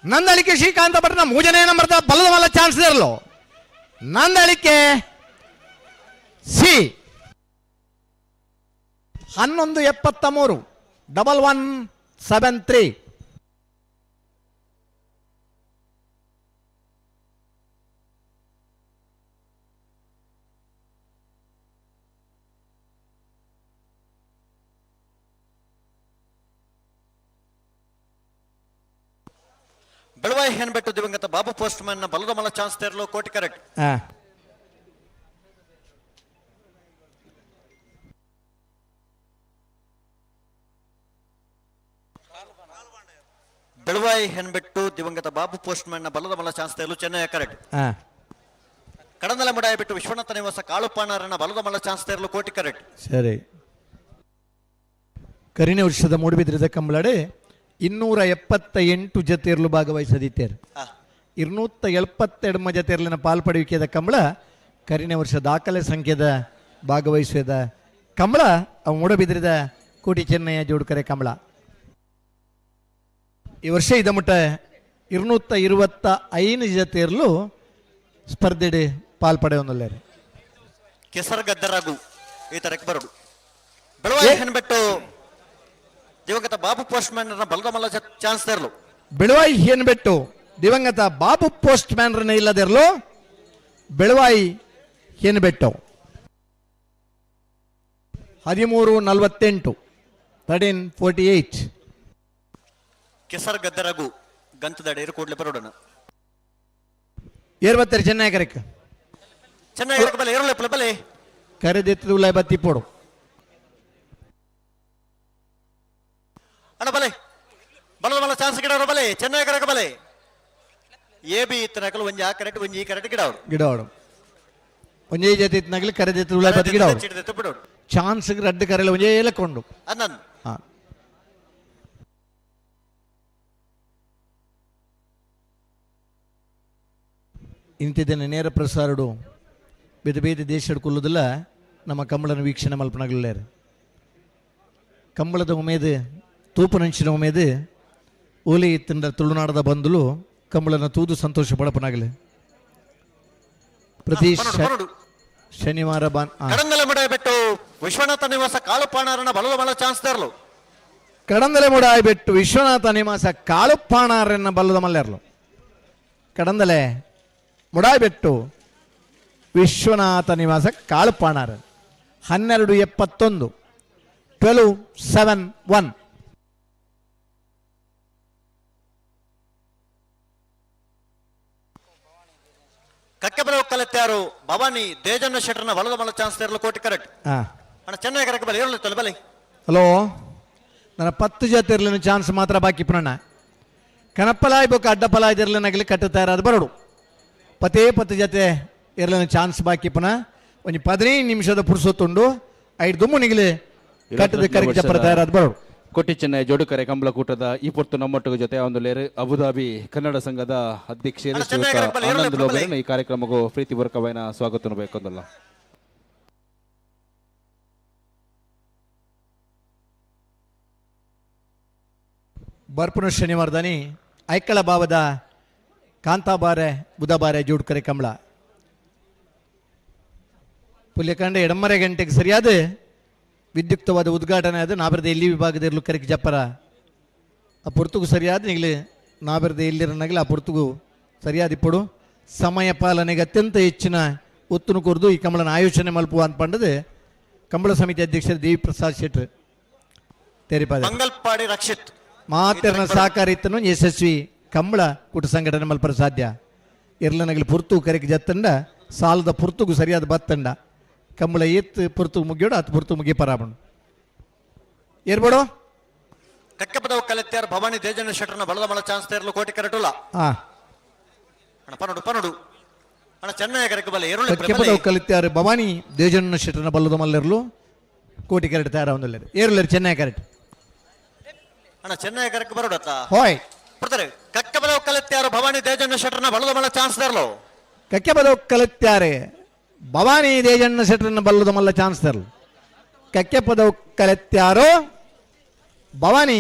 ನಂದಳಿಕೆ ಶ್ರೀಕಾಂತ್ ಭಟ್ರನ ಮೂಜನೇ ನಂಬರ್ದ ಬಲದಮಲ್ಲ ಚಾನ್ಸ್ ತೆರಲು ನಂದಳಿಕೆ ಸಿ 1173 1173 7-3. ಬೆಳವಾಯಿ ಹೆನ್ಬೆಟ್ಟು ದಿವಂಗತ ಬಾಬು ಪೋಸ್ಟ್ ಮ್ಯಾನ್ ಬಲದ ಮಲ ಚಾನ್ಸ್ ತೇರಲು ಕೋಟಿ ಕರೆಕ್ಟ್. ಬೆಳವಾಯಿ ಹೆನ್ಬೆಟ್ಟು ದಿವಂಗತ ಬಾಬು ಪೋಸ್ಟ್ ಮ್ಯಾನ್ ಬಲದ ಮಲ ಚಾನ್ಸ್ ತೇರಲು ಚೆನ್ನೈ ಕರೆಕ್ಟ್. ಕಡಂದಲ ಮುಡಾಯ ಬಿಟ್ಟು ವಿಶ್ವನಾಥ ನಿವಾಸ ಕಾಳುಪಾಣರನ್ನ ಬಲದ ಮಲ ಚಾನ್ಸ್ ತೇರಲು ಕೋಟಿ ಕರೆಕ್ಟ್. ಸರಿ. ಕರಿನೆ ವರ್ಷದ ಮೂಡುಬಿದ್ರದ ಕಂಬಳಡೆ 278 ಜತೆಯರ್ಲು ಭಾಗವಹಿಸದಿದ್ದೇರು. 272 ಜತೆಯರ್ಲಿನ ಪಾಲ್ಪಡುವಿಕೆದ ಕಂಬಳ ಕರಿನೆ ವರ್ಷ ದಾಖಲೆ ಸಂಖ್ಯೆದ ಭಾಗವಹಿಸಿದ ಕಂಬಳ ಅವು ಮೂಡಬಿದ್ರದ ಕೋಟಿ ಚೆನ್ನೈಯ ಜೋಡುಕರೆ ಕಂಬಳ. ಈ ವರ್ಷ ಇದ ಮುಟ್ಟ 225 ಜತೆಯರ್ಲು ಸ್ಪರ್ಧೆಡೆ ಪಾಲ್ಪಡೆಯೊಂದಲ್ಲ. ಕೆಸರು ಗದ್ದರಾಗು ಈ ತರಕ್ಕೆ ಬರೋದು. ಬೆಳವಾಯಿ ಹೆನ್ಬೆಟ್ಟು ದಿವಂಗತ ಬಾಬು ಪೋಸ್ಟ್ ಮ್ಯಾನ್ ಬಲದ ಮಲ್ಲ ಚಾನ್ಸ್ ತೇರಲು. ಬೆಳವಾಯಿ ಹೆನ್ಬೆಟ್ಟು ದಿವಂಗತ ಬಾಬು ಪೋಸ್ಟ್ ಮ್ಯಾನ್ ಇಲ್ಲದಿರಲು ಬೆಳವಾಯಿ ಹೆನ್ಬೆಟ್ಟು 13:48 13:48. ಕೆಸರು ಗದ್ದರಾಗು ಗಂತದ ಡೇರು ಕೂಡಲೇ ಬರೋಣ. ಏರ್ಬತ್ತರಿ ಚೆನ್ನೈ ಕರೆಕ್ ಚೆನ್ನೈ ಬಲೆ ಏರೋಲೆ ಬಲೆ ಕರೆದೆತ್ತು ಬತ್ತಿ ಪೋಡು ಅಣ್ಣ ಬಲೆ ಬಲದ ಮಲ ಚಾನ್ಸ್ ಗಿಡವರು ಬಲೆ ಚೆನ್ನೈ ಕರೆಕ ಬಲೆ ಎ ಬಿ ಇತ್ತನಕಲು ಒಂಜಿ ಆ ಕರೆಕ್ಟ್ ಒಂಜಿ ಈ ಕರೆಕ್ಟ್ ಗಿಡವರು ಗಿಡವಾಡು ಒಂಜೇ ಜೊತೆ ಇತ್ತನಾಗಲಿ ಕರೆದೆತ್ತು ಬತ್ತಿ ಗಿಡವಾಡು ಚಾನ್ಸ್ ರಡ್ಡು ಕರೆಲ್ಲ ಒಂಜೇ ಲೆಕ್ಕೊಂಡು ಅನ್ನನ್ ಇಂತಿದ್ದೇನೆ ನೇರ ಪ್ರಸಾರಡು ಬೇರೆ ಬೇರೆ ದೇಶದ ಕೊಲ್ಲುದಿಲ್ಲ ನಮ್ಮ ಕಂಬಳನ ವೀಕ್ಷಣೆ ಮಲ್ಪನಾಗಲೇರು. ಕಂಬಳದ ಉಮೇದು ತೂಪನಂಚಿನ ಉಮೇದು ಓಲಿ ಇತ್ತಂಡ ತುಳುನಾಡದ ಬಂದಲು ಕಂಬಳನ ತೂದು ಸಂತೋಷ ಪಡಪನಾಗಲಿ. ಪ್ರತಿ ಶನಿವಾರ ಕಡಂದಲೆ ಮುಡಾಯ್ಬಿಟ್ಟು ವಿಶ್ವನಾಥ ನಿವಾಸ ಕಾಳುಪಾಣಾರನ ಬಲದ ಮಲ ಚಾನ್ಸ್ ತೇರಲು. ಕಡಂದಲೆ ಮುಡಾಯ್ಬಿಟ್ಟು ವಿಶ್ವನಾಥ ನಿವಾಸ ಕಾಳುಪಾಣಾರನ ಬಲ್ಲದ ಮಲ್ಲೆರ್ಲು. ಕಡಂದಲೆ ಮುಡಾಯ್ಬೆಟ್ಟು ವಿಶ್ವನಾಥ ನಿವಾಸ ಕಾಳುಪಾಣಾರ 12:71 12:71. ಕಕ್ಕೆಬರ ಕಲೆತ್ತಾರು ಭವಾನಿ ದೇಜನ್ನ ಶೆಟ್ಟರ್ನ ಬಲದ ಮಲ ಚಾನ್ಸ್ ತೇರಲು ಕೋಟಿ ಕರೆಕ್ಟ್. ಅಣ್ಣ ಚೆನ್ನೈ ಕರೆಕ್ಟ್ ಬಲೆ ಏರೋಲೆ ಬಲೆ. ಹಲೋ ನನ್ನ 10 ಜೊತೆ ಇರ್ಲಿನ ಚಾನ್ಸ್ ಮಾತ್ರ ಬಾಕಿ ಪುನಃ ಕನಪ್ಪಲಾಯ್ ಬೇಕು ಅಡ್ಡಪಲಾಯ್ ಇರ್ಲಿನಾಗಲಿ ಕಟ್ಟುತ್ತಾ ಇರೋದು ಬರೋಡು. ಪದೇ 10 ಜೊತೆ ಇರಲಿನ ಚಾನ್ಸ್ ಬಾಕಿ ಪುನಃ ಒಂದು 15 ನಿಮಿಷದ ಪುರುಸೊತ್ತುಂಡು 5 ದುಮ್ಮು ನಿಗಲಿ ಕಟ್ಟದ ಕರೆಕ್ಟ್ ಜಪ್ಪರ ತಯಾರಾದ ಬರೋಡು. ಕೋಟಿ ಚೆನ್ನೈ ಜೋಡುಕರೆ ಕಂಬಳ ಕೂಟದ ಈ ಪೊರ್ತು ನಮ್ಮೊಟ್ಟಿಗೆ ಜೊತೆ ಒಂದು ಲೇರು ಅಬುದಾಬಿ ಕನ್ನಡ ಸಂಘದ ಅಧ್ಯಕ್ಷರು ಆನಂದ್ ಲೋಬರನ್ ಈ ಕಾರ್ಯಕ್ರಮಕ್ಕೂ ಪ್ರೀತಿಪೂರ್ವಕವಾದ ಸ್ವಾಗತ ಬೇಕೊಂದಲ್ಲ. ಬರ್ಪುನ ಶನಿವಾರದಾನಿ ಐಕ್ಕಳ ಭಾವದ ಕಾಂತಾಬಾರೆ ಬುಧಬಾರೆ ಜೋಡುಕರೆ ಕಂಬಳ ಪುಲ್ಯಕಂಡ ಎಡಮರೆ ಗಂಟೆಗೆ ಸರಿಯಾದ ವಿದ್ಯುಕ್ತವಾದ ಉದ್ಘಾಟನೆ ಆದ ನಾಬರದ ಎಲ್ಲಿ ವಿಭಾಗದ ಇರ್ಲು ಕರೆಕ್ ಜಪ್ಪರ ಆ ಪುರ್ತುಗು ಸರಿಯಾದ ನಿಗಲಿ ನಾಬರದ ಎಲ್ಲಿರನಾಗಲಿ ಆ ಪುರ್ತುಗು ಸರಿಯಾದ ಇಪ್ಪಡು ಸಮಯ ಪಾಲನೆಗೆ ಅತ್ಯಂತ ಹೆಚ್ಚಿನ ಒತ್ತನ್ನು ಕೊರದು ಈ ಕಂಬಳನ ಆಯೋಜನೆ ಮಲ್ಪುವ ಅಂತ ಪಂಡದು ಕಂಬಳ ಸಮಿತಿ ಅಧ್ಯಕ್ಷರು ದೇವಿ ಪ್ರಸಾದ್ ಶೆಟ್ರ್ ತೆರಿಪಾದ ಮಾತೆರನ ಸಹಕಾರ ಇತ್ತನು ಯಶಸ್ವಿ ಕಂಬಳ ಕೂಟ ಸಂಘಟನೆ ಮಲ್ಪರ ಸಾಧ್ಯ ಇರ್ಲನಗಲಿ ಪುರ್ತು ಕರೆಕ್ ಜತ್ತಂಡ ಸಾಲದ ಪುರ್ತುಗು ಸರಿಯಾದ ಬತ್ತಂಡ ಕಂಬಳ ಎತ್ತು ಪುರ್ತು ಮುಗಿಯೋಡು ಅದು ಪುರ್ತು ಮುಗಿ ಪರಾಬಣು ಏರ್ಬೇಡೋ ಕಕ್ಕೆಪದವ ಕಲೆತ್ತಾರ ಭವಾನಿ ದೇಜನ ಶೆಟ್ಟರ್ನ ಬಲದ ಮಲ ಚಾನ್ಸ್ ತೇರಲು ಕೋಟಿ ಕರೆಟುಲ್ಲ. ಅಣ್ಣ ಪನೋಡು ಅಣ್ಣ ಚೆನ್ನೈ ಕರೆಕ ಬಲೆ ಏರೋಲೆ ಕಕ್ಕೆಪದವ ಕಲೆತ್ತಾರ ಭವಾನಿ ದೇಜನ ಶೆಟ್ಟರ್ನ ಬಲ್ಲದ ಮಲ್ಲಿರಲು ಕೋಟಿ ಕರೆಟ್ ತಯಾರ ಒಂದಲ್ಲ ಏರುಲೇರು ಚೆನ್ನೈ ಕರೆಟ್ ಅಣ್ಣ ಚೆನ್ನೈ ಕರೆಕ ಬರೋಡತ್ತ ಹೋಯ್ ಬರ್ತಾರೆ. ಕಕ್ಕೆಪದವ ಕಲೆತ್ತಾರ ಭವಾನಿ ದೇಜನ ಶೆಟ್ಟರ್ನ ಬಲದ ಮಲ ಚಾನ್ಸ್ ತೇರಲು. ಕಕ್ಕೆಪದವ ಕಲೆತ್ತಾರೆ ಭವಾನಿ ದೇಜಣ್ಣ ಶೆಟ್ಟರ್ನ ಬಲ್ಲದ ಮಲ್ಲ ಚಾನ್ಸ್ ತರಲು. ಕಕ್ಕೆಪದವ ಕಲೆತ್ಯಾರೋ ಭವಾನಿ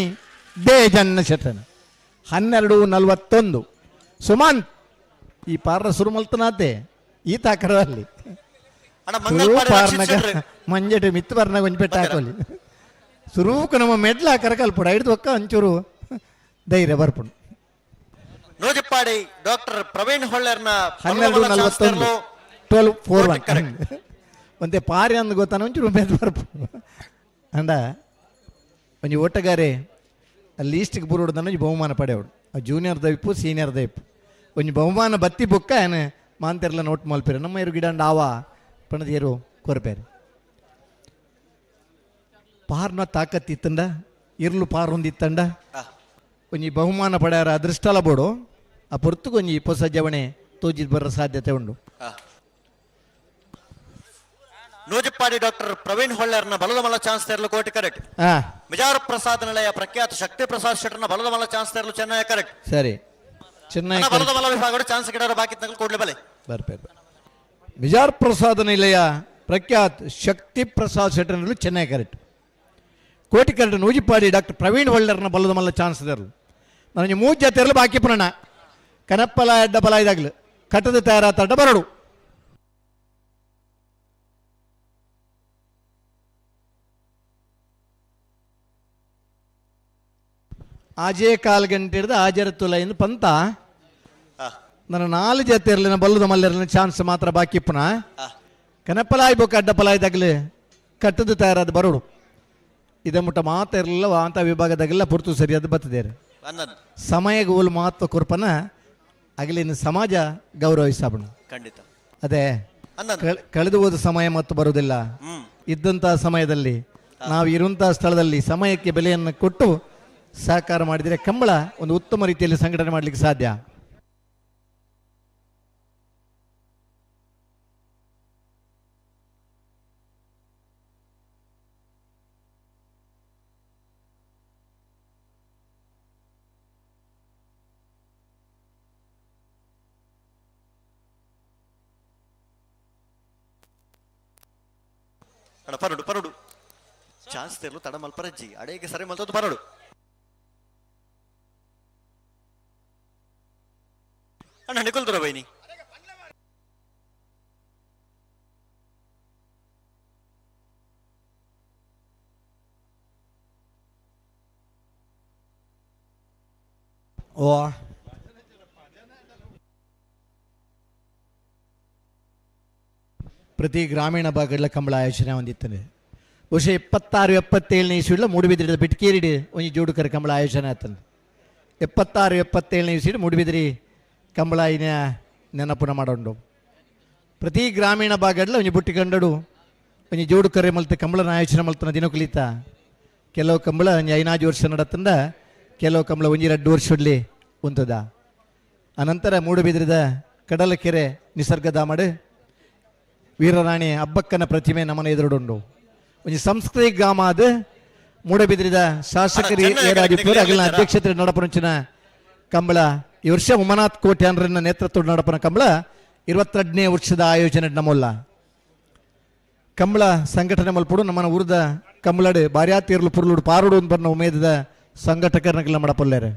ದೇಜಣ್ಣ ಶೆಟ್ಟರ್ನ 12:41. ಸುಮಾನ್ ಈ ಪಾರ್ರ ಸುರುಮಲ್ತನಾತೆ ಈ ತಾಕರಲ್ಲಿ ಪಾರ್ನಗ ಮಂಜಟ ಮಿತ್ತು ಬರ್ನಾಗ ಒಂಜಿ ಪೆಟ್ಟ ಹಾಕೋಲಿ ಸುರೂಕು ನಮ್ಮ ಮೆಡ್ಲ ಕರಕಲ್ಪಡ ಹಿಡಿದು ಒಕ್ಕ ಒಂಚೂರು ಧೈರ್ಯ ಬರ್ಪುಂಡು. ನೋಜಿಪ್ಪಾಡಿ ಡಾಕ್ಟರ್ ಪ್ರವೀಣ್ ಹೊಳ್ಳೆರ್ನ 12:41 12:41 ಒಂದೇ ಪಾರಿ ಅಂದ್ ಗೊತ್ತಾನ ಒಂಚೂರು ಮೆದ್ ಬರ್ಪುಂಡು ಅಂಡ ಒಂಜಿ ಓಟಗಾರೆ ಲೀಸ್ಟ್ಗೆ ಬುರುಡು ಒಂಜಿ ಬಹುಮಾನ ಪಡೆಯೋಡು ಜೂನಿಯರ್ ದೈಪು ಸೀನಿಯರ್ ದೈಪು ಒಂಜಿ ಬಹುಮಾನ ಬತ್ತಿ ಬುಕ್ಕ ಏನು ಮಾಂತೆರ್ಲ ನೋಟ್ ಮಲ್ಪೇರು ನಮ್ಮ ಇರು ಗಿಡ ಆವ ಪಣದ ಏರು ಕೊರಪೇರು ಪಾರ್ನ ತಾಕತ್ತಿತ್ತಂಡ ಇರ್ಲು ಪಾರ್ ಹೊಂದಿತ್ತಂಡ ಒಂಜಿ ಬಹುಮಾನ ಪಡೆಯಾರ ಅದೃಷ್ಟಲ ಬೋಡು ಆ ಪೊರ್ತುಗೆ ಒಂಜಿ ಹೊಸ ಜವಣೆ ತೋಜಿದ್ ಬರೋ ಸಾಧ್ಯತೆ ಉಂಡು. ನೋಜಿಪ್ಪಾಡಿ ಡಾಕ್ಟರ್ ಪ್ರವೀಣ್ ಹೊಳ್ಳೆರ್ನ ಬಲದ ಮಲ್ಲ ಚಾನ್ಸ್ ತೆರಲು ಕೋಟಿ ಕರೆಕ್ಟ್. ಮಿಜಾರ್ ಪ್ರಸಾದ್ ನಿಲಯ ಪ್ರಖ್ಯಾತ ಶಕ್ತಿ ಪ್ರಸಾದ್ ಶೆಟ್ಟರ್ನ ಬಲದ ಮಲ್ಲ ಚಾನ್ಸ್ ತೆರಲು ಚೆನ್ನೈ ಕರೆಕ್ಟ್. ಸರಿ ಚೆನ್ನೈ ಬಲದ ಮಲ್ಲ ವಿಭಾಗ ಚಾನ್ಸ್ ಗಿಡರ ಬಾಕಿ ತಗಲು ಕೊಡ್ಲೆ ಬಲೆ ಬರ್ಪೇರು. ಮಿಜಾರ್ ಪ್ರಸಾದ್ ನಿಲಯ ಪ್ರಖ್ಯಾತ್ ಶಕ್ತಿ ಪ್ರಸಾದ್ ಶೆಟ್ಟರ್ನಲ್ಲೂ ಚೆನ್ನೈ ಕರೆಕ್ಟ್. ಕೋಟಿ ಕರೆಕ್ಟ್ ನೂಜಿಪ್ಪಾಡಿ ಡಾಕ್ಟರ್ ಪ್ರವೀಣ್ ಹೊಳ್ಳೆರ್ನ ಬಲದ ಮಲ್ಲ ಚಾನ್ಸ್ ತೆರಲು ನನಗೆ ಮೂಜ್ ತೆರಲು ಬಾಕಿ ಪುರಾಣ ಕನಪ್ಪಲ ಎಡ್ಡ ಬಲ ಇದಾಗ್ಲು ಕಟ್ಟದ ತಯಾರಾತ ಬರಡು. ಆಜೇ ಕಾಲು ಗಂಟೆ ಹಿಡಿದು ಆಜರತ್ತುಲ ಎಂದು ಪಂತ ನನ್ನ 4 ಜೊತೆ ಇರಲಿನ ಬಲ್ಲದ ಮಲ್ಲಿರಲಿನ ಚಾನ್ಸ್ ಮಾತ್ರ ಬಾಕಿ ಪುನ ಕನಪ್ಪಲಾಯ್ ಬೋಕ ಅಡ್ಡ ಪಲಾಯ್ ತಗಲಿ ಕಟ್ಟದ ತಯಾರಾದ ಬರೋಡು ಇದ ಮುಟ್ಟ ಮಾತ ಇರಲಿಲ್ಲ ಅಂತ ವಿಭಾಗದಾಗೆಲ್ಲ ಪುರ್ತು ಸರಿಯಾದ ಬರ್ತದೆ ಸಮಯ ಗೋಲ್ ಮಹತ್ವ ಕುರ್ಪನ ಅಗಲಿನ ಸಮಾಜ ಗೌರವಿಸಬಣ ಖಂಡಿತ ಅದೇ ಕಳೆದು ಹೋದ ಸಮಯ ಮತ್ತು ಬರುವುದಿಲ್ಲ. ಇದ್ದಂತಹ ಸಮಯದಲ್ಲಿ ನಾವು ಇರುವಂತಹ ಸ್ಥಳದಲ್ಲಿ ಸಮಯಕ್ಕೆ ಬೆಲೆಯನ್ನು ಕೊಟ್ಟು ಸಹಕಾರ ಮಾಡಿದರೆ ಕಂಬಳ ಒಂದು ಉತ್ತಮ ರೀತಿಯಲ್ಲಿ ಸಂಘಟನೆ ಮಾಡಲಿಕ್ಕೆ ಸಾಧ್ಯ. ಪರಡು ಪರಡು ಚಾನ್ಸ್ ತೆರಲು ತಡ ಮಲ್ಪರಜ್ಜಿ ಅಡೆಗೆ ಸರಿ ಮಲ್ತದ್ದು ಪರಡು ಅಣ್ಣ ನಿಕೊಲ್ತರ ಬೈನಿ ಓ ಪ್ರತಿ ಗ್ರಾಮೀಣ ಭಾಗಗಳ ಕಂಬಳ ಆಯೋಜನೆ ಹೊಂದಿತ್ತದೆ. ಬಹುಶಃ 76-77ನೇ ಇಸ್ವಿಡ್ಲ ಮೂಡುಬಿದಿರಿದ ಬಿಟ್ಕೇರಿಡ್ ಒಂಜಿ ಜೋಡುಕರ ಕಂಬಳ ಆಯೋಜನೆ ಆತಂದು 76-77ನೇ ಇಸ್ವಿಡ್ ಮೂಡುಬಿದಿರಿ ಕಂಬಳ ಇನ ನೆನಪುನ ಮಾಡೋಂಡು ಪ್ರತಿ ಗ್ರಾಮೀಣ ಭಾಗಡ್ಲ ಒಂಜಿ ಬುಟ್ಟಿ ಕಂಡಡು ಒಂಜಿ ಜೋಡುಕರೆ ಮಲ್ತ ಕಂಬಳನ ಆಯೋಜನೆ ಮಲ್ತನ ದಿನಕುಲಿತ ಕೆಲವು ಕಂಬಳ ಒಂಜಿ 5 ವರ್ಷ ನಡತಂದ ಕೆಲವು ಕಂಬಳ 1-2 ವರ್ಷಡ್ಲಿ ಉಂತದ. ಅನಂತರ ಮೂಡುಬಿದಿರಿದ ಕಡಲಕೆರೆ ನಿಸರ್ಗಧಾಮಡು ವೀರರಾಣಿ ಅಬ್ಬಕ್ಕನ ಪ್ರತಿಮೆ ನಮ್ಮನ ಎದುರುಡುಂಡು ಒಂಜಿ ಸಾಂಸ್ಕೃತಿಕ ಗ್ರಾಮ ಅದು ಮೂಡಬಿದ್ರಿದ ಶಾಸಕರಿ ಏರಾದಿಪುರ ಅಗಲಿನ ಅಧ್ಯಕ್ಷತೆ ನಡಪುಂಚಿನ ಕಂಬಳ ಈ ವರ್ಷ ಉಮನಾಥ್ ಕೋಟ್ಯಾನ್ರನ್ನ ನೇತೃತ್ವ ನಡಪನ ಕಂಬಳ 22ನೇ ವರ್ಷದ ಆಯೋಜನೆ ನಮ್ಮಲ್ಲ ಕಂಬಳ ಸಂಘಟನೆ ಮಲ್ಪಡು ನಮ್ಮನ ಊರದ ಕಂಬಳಡು ಬಾರ್ಯಾತೀರ್ಲು ಪುರ್ಲುಡು ಪಾರುಡು ಬರ್ನ ಉಮೇದದ ಸಂಘಟಕರನ್ನ ಮಡಪಲ್ಲೇರೆ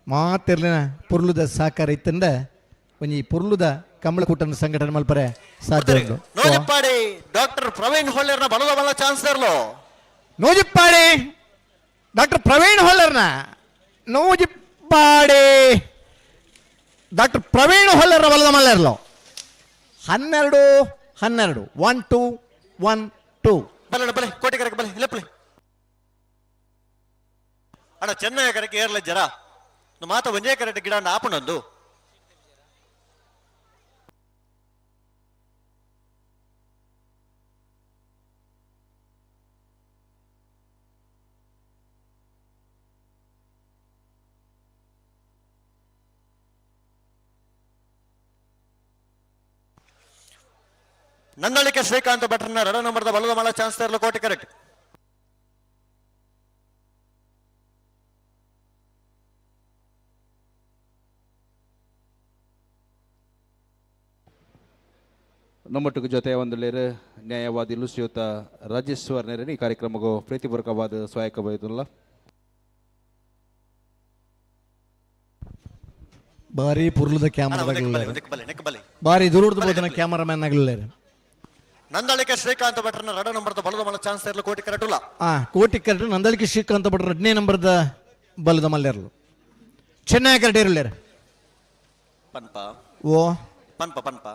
ಮಾತಿರ್ಲಿನ ಪುರ್ಲುದ ಸಹಕಾರ ಇತ್ತಂದ ಒಂಜಿ ಪುರ್ಲುದ ಕಂಬಳ ಕೂಟನ ಸಂಘಟನೆ ಮಲ್ಪರೆ ಸಾಧ್ಯ ಉಂಟು. ನೋಜಿಪ್ಪಾಡಿ ಡಾಕ್ಟರ್ ಪ್ರವೀಣ್ ಹೊಳ್ಳೆರ್ನ ಬಲದ ಬಲ ಚಾನ್ಸ್ ತೆರಲು ನೋಜಿಪ್ಪಾಡಿ ಡಾಕ್ಟರ್ ಪ್ರವೀಣ್ ಹೊಳ್ಳೆರ್ನ ನೋಜಿಪ್ಪಾಡಿ ಡಾಕ್ಟರ್ ಪ್ರವೀಣ್ ಹೊಳ್ಳೆರ್ನ ಬಲದ ಮಲ್ಲೆರ್ಲು 12-12 1-2 ಬಲೆ ಬಲೆ ಕೋಟಿ ಕರೆಗೆ ಬಲೆ ಇಲ್ಲಪ್ಲೆ ಅಣ್ಣ ಚೆನ್ನೈ ಕರೆಗೆ ಏರ್ಲ ಜರ ಮಾತ ಒಂಜೇ ಕರೆಕ್ಟ್ ಗಿಡ ಆಪಣೊಂದು ನಂದಳಿಕೆ ಶ್ರೀಕಾಂತ್ ಭಟ್ರನ್ನ 2 ನಂಬರ್ದ ಬಲದ ಮಳ ಚಾನ್ಸ್ ತೆರಲು ಕೋಟಿ ಕರೆಕ್ಟ್. ನಮ್ಮೊಟ್ಟಿಗೆ ಜೊತೆ ಒಂದುಲೇರು ನ್ಯಾಯವಾದಿಲು ಶ್ರೀಯುತ ರಾಜೇಶ್ವರ್ ನೇರನಿ ಈ ಕಾರ್ಯಕ್ರಮಕ್ಕೂ ಪ್ರೀತಿಪೂರ್ವಕವಾದ ಸಹಾಯಕ ಬಯದುಲ್ಲ ಭಾರಿ ಪುರ್ಲದ ಕ್ಯಾಮರಾ ಭಾರಿ ದೂರದ ಬೋಧನ ಕ್ಯಾಮರಾಮ್ಯಾನ್ ಆಗಲಿಲ್ಲ ನಂದಳಿಕೆ ಶ್ರೀಕಾಂತ್ ಭಟ್ರನ 2 ನಂಬರ್ದ ಬಲದ ಮಲ್ಲ ಚಾನ್ಸ್ ಇರಲು ಕೋಟಿ ಕರೆಟುಲ್ಲ ಕೋಟಿ ಕರೆಕ್ಟ್ ನಂದಳಿಕೆ ಶ್ರೀಕಾಂತ್ ಭಟ್ರ 2ನೇ ನಂಬರ್ದ ಬಲದ ಮಲ್ಲೆರ್ಲು ಚೆನ್ನೈ ಕರೆಕ್ಟ್ ಇರಲೇರು ಪನ್ಪ ಓ ಪನ್ಪ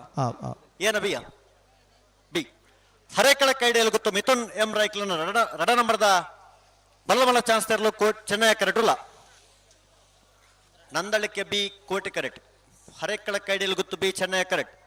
ಏನ ಬಿಯ ಬಿ ಹರೇಕಳ ಕೈಡಿಯಲ್ಲಿ ಗೊತ್ತು ಮಿಥುನ್ ಎಂ ರೈಕ್ಲನ 2 ನಂಬರ್ದ ಬಲದ ಮಲ್ಲ ಚಾನ್ಸ್ ಇರಲು ಚೆನ್ನೈ ಕರೆಟುಲ್ಲ ನಂದಳಿಕೆ ಬಿ ಕೋಟಿ ಕರೆಕ್ಟ್ ಹರೇಕಳ ಕೈಡಿಯಲ್ಲಿ ಗೊತ್ತು ಬಿ ಚೆನ್ನೈ ಕರೆಕ್ಟ್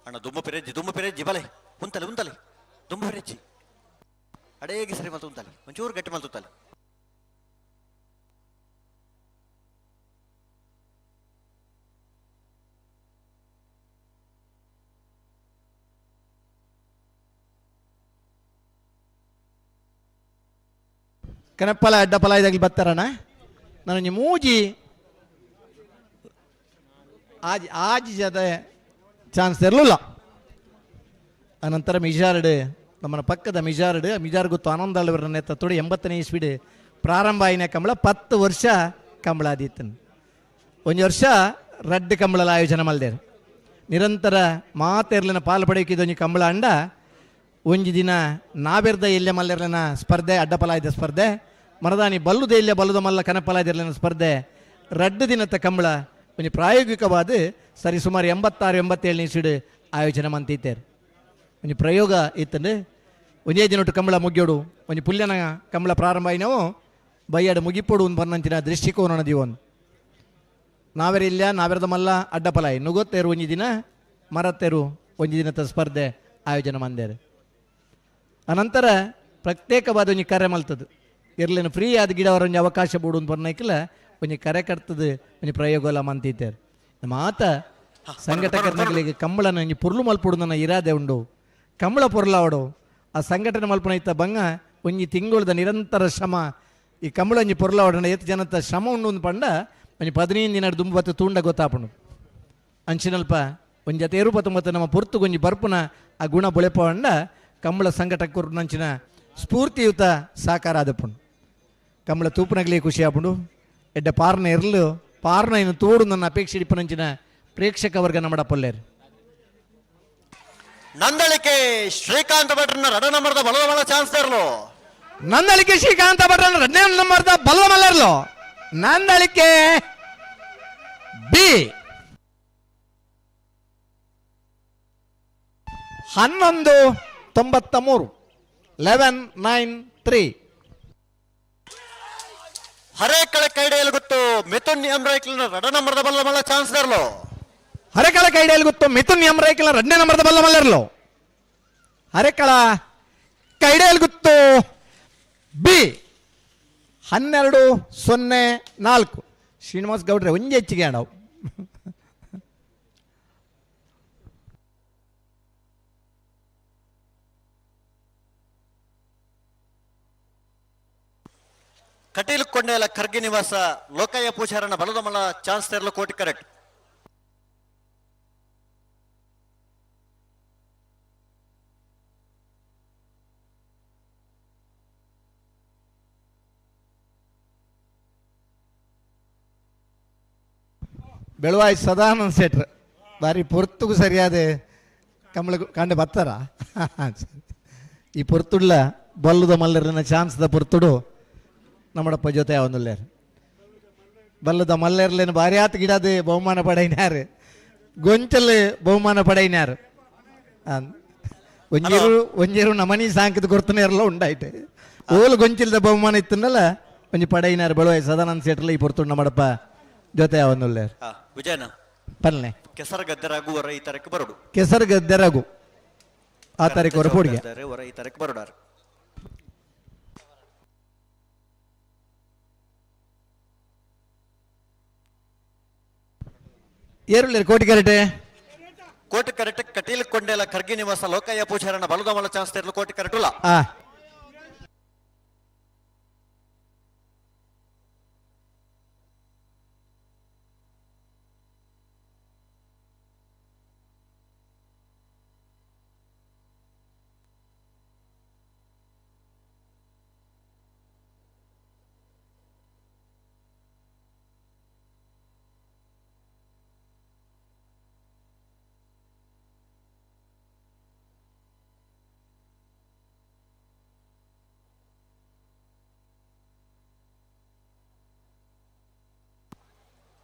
ಅಣ್ಣ ದುಮ್ಮು ಪಿರೆಜ್ಜಿ ಬಲೆ ಉಂತಲೆ ದುಮ್ಮು ಪಿರೆಜ್ಜಿ ಅಡೇಗಿ ಸರಿ ಮಲ್ತು ಉಂತಲೆ ಒಂಚೂರು ಗಟ್ಟಿ ಮಲ್ತುತ್ತಲೆ ಕನಪ್ಪಲ ಅಡ್ಡಪಲ ಇದಾಗಲಿ ಬರ್ತಾರಣ್ಣ ನಾನು ಮೂಜಿ ಆಜಿ ಜದ ಚಾನ್ಸ್ ಇರಲಿಲ್ಲ ಅನಂತರ ಮಿಜಾರ್ಡ್ ನಮ್ಮ ಪಕ್ಕದ ಮಿಜಾರ್ ಗೊತ್ತು ಆನಂದಾಳವರ ನೇತೃತ್ವದ 80ನೇ ಇಸ್ವಿಡ್ ಪ್ರಾರಂಭ ಆಯ್ನ ಕಂಬಳ 10 ವರ್ಷ ಕಂಬಳ ಆದೀತನ್ ಒಂದು ವರ್ಷ ರಡ್ಡು ಕಂಬಳ ಆಯೋಜನೆ ಮಲ್ದೇರು ನಿರಂತರ ಮಾತೆರ್ಲಿನ ಪಾಲು ಪಡೆಯುತ್ತಿದ್ದೊಂದು ಕಂಬಳ ಅಂಡ ಒಂಜಿ ದಿನ ನಾವೆರ್ದ ಎಲ್ಲೆ ಮಲ್ಲೆರ್ಲಿನ ಸ್ಪರ್ಧೆ ಅಡ್ಡಪಲಾಯ್ದ ಸ್ಪರ್ಧೆ ಮರದಾನಿ ಬಲ್ಲುದ ಎಲ್ಲೆ ಬಲ್ಲುದ ಮಲ್ಲ ಕನಪಲಾಯ್ದಿರ್ಲಿನ ಸ್ಪರ್ಧೆ ರಡ್ಡು ದಿನದ ಕಂಬಳ ಒಂದು ಪ್ರಾಯೋಗಿಕವಾದ ಸರಿ ಸುಮಾರು 86-87 ಇಸ್ವಿಡ್ ಆಯೋಜನೆ ಮಂತಿದ್ದೇರು ಒಂದು ಪ್ರಯೋಗ ಇತ್ತಂದು ಒಂದೇ ದಿನೊಟ್ಟು ಕಂಬಳ ಮುಗಿಯೋಡು ಒಂದು ಪುಲ್ಯನ ಕಂಬಳ ಪ್ರಾರಂಭ ಆಯ್ನವು ಬೈಯಾಡು ಮುಗಿಪೋಡು ಒಂದು ಬನ್ನಂಚಿನ ದೃಷ್ಟಿಕೋನ ನದಿವೊಂದು ನಾವೆರದ ಮಲ್ಲ ಅಡ್ಡಪಲಾಯಿ ನುಗೊತ್ತೇರು ಒಂಜಿ ದಿನ ಮರತ್ತೇರು ಒಂಜಿ ದಿನದ ಸ್ಪರ್ಧೆ ಆಯೋಜನೆ ಮಂದೇರು ಅನಂತರ ಪ್ರತ್ಯೇಕವಾದ ಒಂದು ಕರೆ ಮಲ್ತದ್ದು ಇರ್ಲಿನ ಫ್ರೀ ಆದ ಗಿಡವರ ಒಂದು ಅವಕಾಶ ಬೋಡು ಒಂದು ಬರ್ನೈಕಿಲ್ಲ ಒಂದು ಕರೆ ಕಟ್ತದು ಒಂದು ಪ್ರಯೋಗ ಎಲ್ಲ ಮಂತಿದ್ದೇರು ನಮ್ಮ ಆತ ಸಂಘಟಕರಿಗೆ ಕಂಬಳನ ಒಂಜಿ ಪುರ್ಲು ಮಲ್ಪುಡು ನನ್ನ ಇರಾದೆ ಉಂಡು ಕಂಬಳ ಪೊರ್ಲಾವಡು ಆ ಸಂಘಟನೆ ಮಲ್ಪನ ಇತ್ತ ಬಂಗ ಒಂಜಿ ತಿಂಗಳದ ನಿರಂತರ ಶ್ರಮ ಈ ಕಂಬಳ ಒಂಜಿ ಪೊರ್ಲಾವಡ ಎತ್ತು ಜನತ ಶ್ರಮ ಉಂಡು ಒಂದು ಪಂಡ ಒಂಜಿ 15 ದಿನ ದುಂಬತ್ತು ತೂಂಡ ಗೊತ್ತಾಪುಂಡು ಅಂಚಿನಲ್ಪ ಒಂಜಿ ಜತೆ 29 ನಮ್ಮ ಪುರ್ತು ಒಂಜಿ ಬರ್ಪುನ ಆ ಗುಣ ಬೊಳೆಪಂಡ ಕಂಬಳ ಸಂಘಟಕರು ನಂಚಿನ ಸ್ಫೂರ್ತಿಯುತ ಸಾಕಾರ ಆದಪ್ಪುಂಡು ಕಂಬಳ ತೂಪುನಗಲಿ ಖುಷಿ ಆಪುಂಡು ಎಡ್ಡ ಪಾರ್ನ ಇರಲು ಪಾರ್ನ ಇನ್ನು ತೋಡು ನನ್ನ ಅಪೇಕ್ಷೆ ಇಪ್ಪನಂಚಿನ ಪ್ರೇಕ್ಷಕ ವರ್ಗ ನಮ್ಮಡ ಪೊಲ್ಲೇರು ನಂದಳಿಕೆ ಶ್ರೀಕಾಂತ್ ಭಟ್ರನ 2 ನಂಬರ್ದ ಬಲದ ಮಲ್ಲ ಚಾನ್ಸ್ ಇರಲು ನಂದಳಿಕೆ ಶ್ರೀಕಾಂತ ಭಟ್ರನ 2ನೇ ನಂಬರ್ದ ಬಲ್ಲದ ಮಲ್ಲರ್ಲು ನಂದಳಿಕೆ ಬಿ 1193 1193 ಹರೇಕಳ ಕೈಡಿಯಲ್ಲಿ ಗೊತ್ತು ಮಿಥುನ್ ಎಂ ರೈಕ್ಲನ 2 ನಂಬರ್ದ ಬಲದ ಮಲ್ಲ ಚಾನ್ಸ್ ಇರಲು ಹರೇಕಳ ಕೈಡಿಯಲ್ಲಿ ಗೊತ್ತು ಮಿಥುನ್ ಎಂ ರೈಕ್ಲನ 2ನೇ ನಂಬರ್ದ ಬಲ್ಲ ಮಲ್ಲರ್ಲು ಹರೇಕಳ ಕೈಡಿಯಲ್ಲಿ ಗೊತ್ತು ಬಿ 1204 ಶ್ರೀನಿವಾಸ್ ಗೌಡ್ರೆ ಒಂಜಿ ಹೆಚ್ಚಿಗೆ ಆಡವು ಕಟೀಲು ಕೊಂಡೆಲ ಖರ್ಗೆ ನಿವಾಸ ಲೋಕಯ್ಯ ಪೂಜಾರನ ಬಲದ ಮಲ್ಲ ಚಾನ್ಸ್ ಇರಲು ಕೋಟಿ ಕರೆಕ್ಟ್ ಬೆಳವಾಯಿ ಸದಾನಂದ ಸೇಟ್ರ್ ಬಾರಿ ಪೊರ್ತುಗೂ ಸರಿಯಾದ ಕಮಲ ಕಂಡು ಬರ್ತಾರ ಈ ಪೊರ್ತುಡ್ಲ ಬಲ್ಲುದ ಮಲ್ಲರಿನ ಚಾನ್ಸ್ದ ಪೊರ್ತುಡು ನಮ್ಮಡಪ್ಪ ಜೊತೆ ಅವನಲ್ಲೇರು ಬಲ್ಲದ ಮಲ್ಲೆರ್ಲೇನು ಭಾರಿ ಆತ ಗಿಡದ ಬಹುಮಾನ ಪಡೆಯಿನಾರು ಗೊಂಚಲ್ ಬಹುಮಾನ ಪಡೆಯಿನಾರು ಒಂಜೇರು ನಮನಿ ಸಾಂಕದ ಕೊರ್ತನೇ ಇರಲ್ಲ ಉಂಡಾಯ್ತು ಓಲು ಗೊಂಚಿಲ್ದ ಬಹುಮಾನ ಇತ್ತನಲ್ಲ ಒಂಜಿ ಪಡೆಯಿನಾರು ಬೆಳವಾಯಿ ಸದಾನಂದ ಸೇಟ್ರಲ್ಲ ಈ ಪೊರ್ತುಡು ನಮ್ಮಡಪ್ಪ ಜೊತೆ ಅವನಲ್ಲೇರು ವಿಜಯನ ಪಲ್ಲೆ ಕೆಸರು ಗದ್ದೆರಾಗು ವರ ಈ ತರಕ್ಕೆ ಬರೋಡು ಕೆಸರು ಗದ್ದೆರಾಗು ಆ ತಾರೀಕು ಹೊರ ಪೋಡಿಗೆ ವರ ಈ ತರಕ್ಕೆ ಬರೋಡಾರು ಏರುಳ್ಳೇರು ಕೋಟಿ ಕ್ಯಾರೆಟ್ ಕೋಟಿ ಕರೆಕ್ಟ್ ಕಟೀಲ್ ಕೊಂಡೆಲ ಖರ್ಗಿ ನಿವಾಸ ಲೋಕಯ್ಯ ಪೂಜಾರನ ಬಲದಮಲ ಚಾನ್ಸ್ ತೆರಲು ಕೋಟಿ ಕರೆಕ್ಟುಲ್ಲ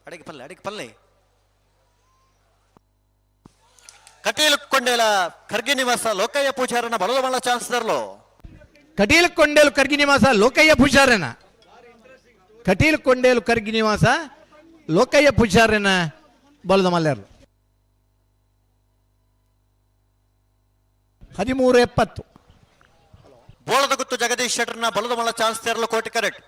ಅಡಿಗೆ ಪಲ್ಲೆ ಕಟೀಲ್ ಕೊಂಡೇಲ ಖರ್ಗಿ ನಿವಾಸ ಲೋಕಯ್ಯ ಪೂಜಾರನ ಬಲದಮಲ ಚಾನ್ಸ್ ತೆರಲು ಕಟೀಲ್ ಕೊಂಡೇಲು ಕರ್ಗಿ ನಿವಾಸ ಲೋಕಯ್ಯ ಪೂಜಾರನ ಕಟೀಲ್ ಕೊಂಡೇಲು ಕರ್ಗಿ ನಿವಾಸ ಲೋಕಯ್ಯ ಪೂಜಾರನ ಬಲದ ಮಲ್ಲೆರು 13:70 ಬೋಳದ ಗುತ್ತು ಜಗದೀಶ್ ಶೆಟ್ಟರ್ನ ಬಲದಮಲ ಚಾನ್ಸ್ ತೆರಲು ಕೋಟಿ ಕರೆಕ್ಟ್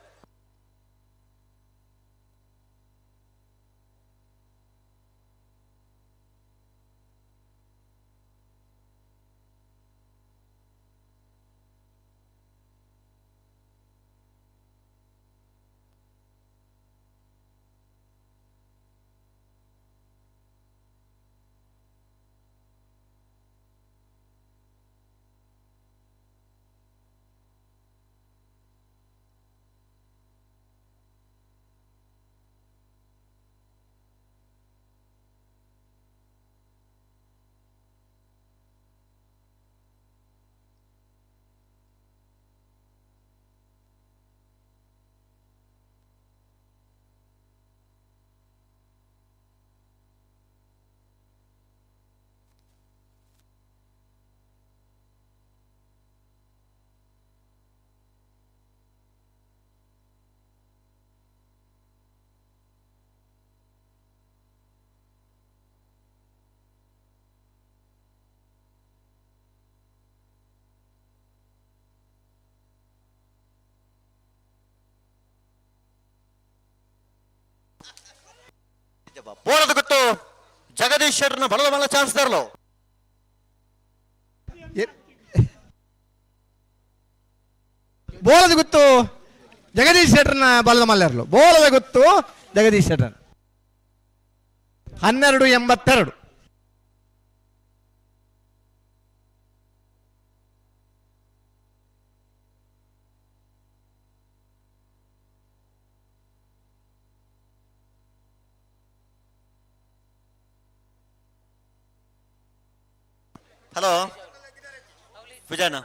ಬೋಳದ ಗುತ್ತು ಜಗದೀಶ್ ಶೆಟ್ಟರ್ನ ಬಲದಮಲ ಚಾನ್ಸ್ ತೆರಲು ಬೋಳದ ಗುತ್ತು ಜಗದೀಶ್ ಶೆಟ್ಟರ್ನ ಬಲದ ಮಲ್ಲೆರ್ಲು ಬೋಳದ ಗುತ್ತು ಜಗದೀಶ್ ಶೆಟ್ಟರ್ 12:82 ಹಲೋ ವಿಜಯನ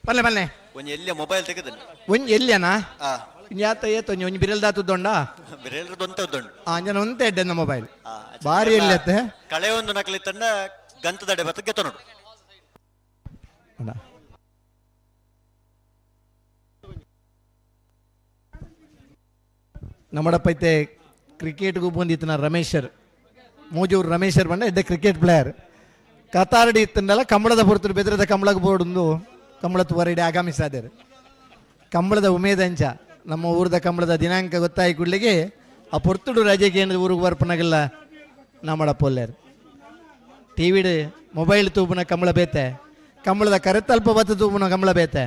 ಪಲ್ಲೆ ಒಂಜಿ ಎಲ್ಲಿಯ ಮೊಬೈಲ್ ತೆಗೆದನು ಒಂಜಿ ಎಲ್ಲಿಯನಾ ಯಾತ ಏತ ಒಂಜಿ ಬಿರಲ್ ದಾತುದೊಂಡ ಬಿರೇಲ್ರ ದೊಂತ ಉದ್ದುಂಡು ಅಂಜನ ಒಂತೆ ಎಡ್ಡೆನ ಮೊಬೈಲ್ ಬಾರಿ ಎಲ್ಲಿಯತ್ತೆ ಕಳೆ ಒಂದು ನಕಲಿ ತಂಡ ಗಂತದಡೆ ಬತ್ತ ಗೆತ್ತ ನೋಡು ನಮ್ಮಡಪ್ಪೈತೆ ಕ್ರಿಕೆಟ್ಗೂ ಬಂದಿತ್ತು ರಮೇಶರ್ ಮೂಜೂರು ರಮೇಶರ್ ಬಂಡ ಎಡ್ಡೆ ಕ್ರಿಕೆಟ್ ಪ್ಲೇಯರ್ ಕತಾರಡಿ ಇತ್ತಂಡಲ್ಲ ಕಂಬಳದ ಪೊರ್ತರು ಬೆದರದ ಕಂಬಳಕ್ಕೆ ಬೋರ್ಡು ಕಂಬಳದ ಹೊರಡಿ ಆಗಮಿಸಾದರು ಕಂಬಳದ ಉಮೇದಂಚ ನಮ್ಮ ಊರದ ಕಂಬಳದ ದಿನಾಂಕ ಗೊತ್ತಾಯಿ ಕೂಡಲಿಗೆ ಆ ಪೊರ್ತುಡು ರಜೆಗೆ ಏನು ಊರಿಗೆ ಬರ್ಪನಾಗಲ್ಲ ನಮ್ಮಡ ಪೊಲ್ಲೇರು ಟಿ ವಿಡ್ ಮೊಬೈಲ್ ತೂಪುನ ಕಂಬಳ ಬೇತೆ ಕಂಬಳದ ಕರೆತಲ್ಪ ಬತ್ತ ತೂಪುನ ಕಂಬಳ ಬೇತೆ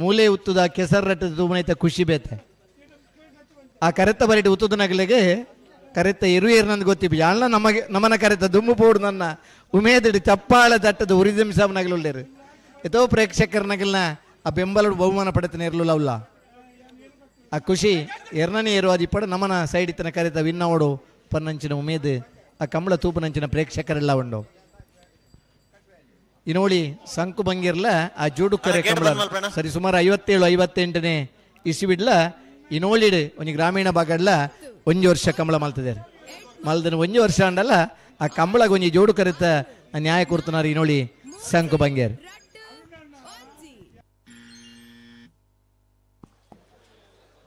ಮೂಲೆ ಉತ್ತುದ ಕೆಸರು ರಟ್ಟದ ತೂಪುನ ಐತೆ ಖುಷಿ ಬೇತೆ ಆ ಕರೆತ ಬರಿಟಿ ಉತ್ತುದ ನಗಲಿಗೆ ಕರೆತ ಇರುವೇರ್ನಂದು ಗೊತ್ತಿಬ್ಬಿ ಅಣ್ಣ ನಮಗೆ ನಮ್ಮನ ಕರೆತ ದುಮ್ಮು ಪೋಡು ನನ್ನ ಉಮೇದಿಡು ಚಪ್ಪಾಳ ತಟ್ಟದ ಉರಿದಂ ಸಾಬ್ನಗಲುಳ್ಳೇರು ಎತೋ ಪ್ರೇಕ್ಷಕರನಗಲ್ನ ಆ ಬೆಂಬಲಡು ಬಹುಮಾನ ಪಡೆತನ ಇರಲಿಲ್ಲ ಅವಲ್ಲ ಆ ಖುಷಿ ಎರ್ನನೇ ಏರು ಅದು ಇಪ್ಪಡ ನಮ್ಮನ ಸೈಡ್ ಇತ್ತನ ಕರೆತ ವಿನ್ನವಡು ಪನ್ನಂಚಿನ ಉಮೇದು ಆ ಕಂಬಳ ತೂಪನಂಚಿನ ಪ್ರೇಕ್ಷಕರೆಲ್ಲ ಉಂಡು ಇನೋಳಿ ಸಂಕು ಬಂಗಿರ್ಲ ಆ ಜೋಡುಕರೆ ಕಂಬಳ ಸರಿ ಸುಮಾರು 57-58ನೇ ಇಸ್ವಿಡ್ಲ ಇನೋಳಿಡ್ ಒಂಜಿ ಗ್ರಾಮೀಣ ಭಾಗಡ್ಲ 1 ವರ್ಷ ಕಂಬಳ ಮಲ್ತದೆ ಮಲ್ದನ 1 ವರ್ಷ ಅಂಡಲ್ಲ ಆ ಕಂಬಳಗ ಒಂಜಿ ಜೋಡು ಕರೆತ ನ್ಯಾಯ ಕೊಡ್ತನಾರ ಇನೋಳಿ ಸಂಕು ಬಂಗೇರ್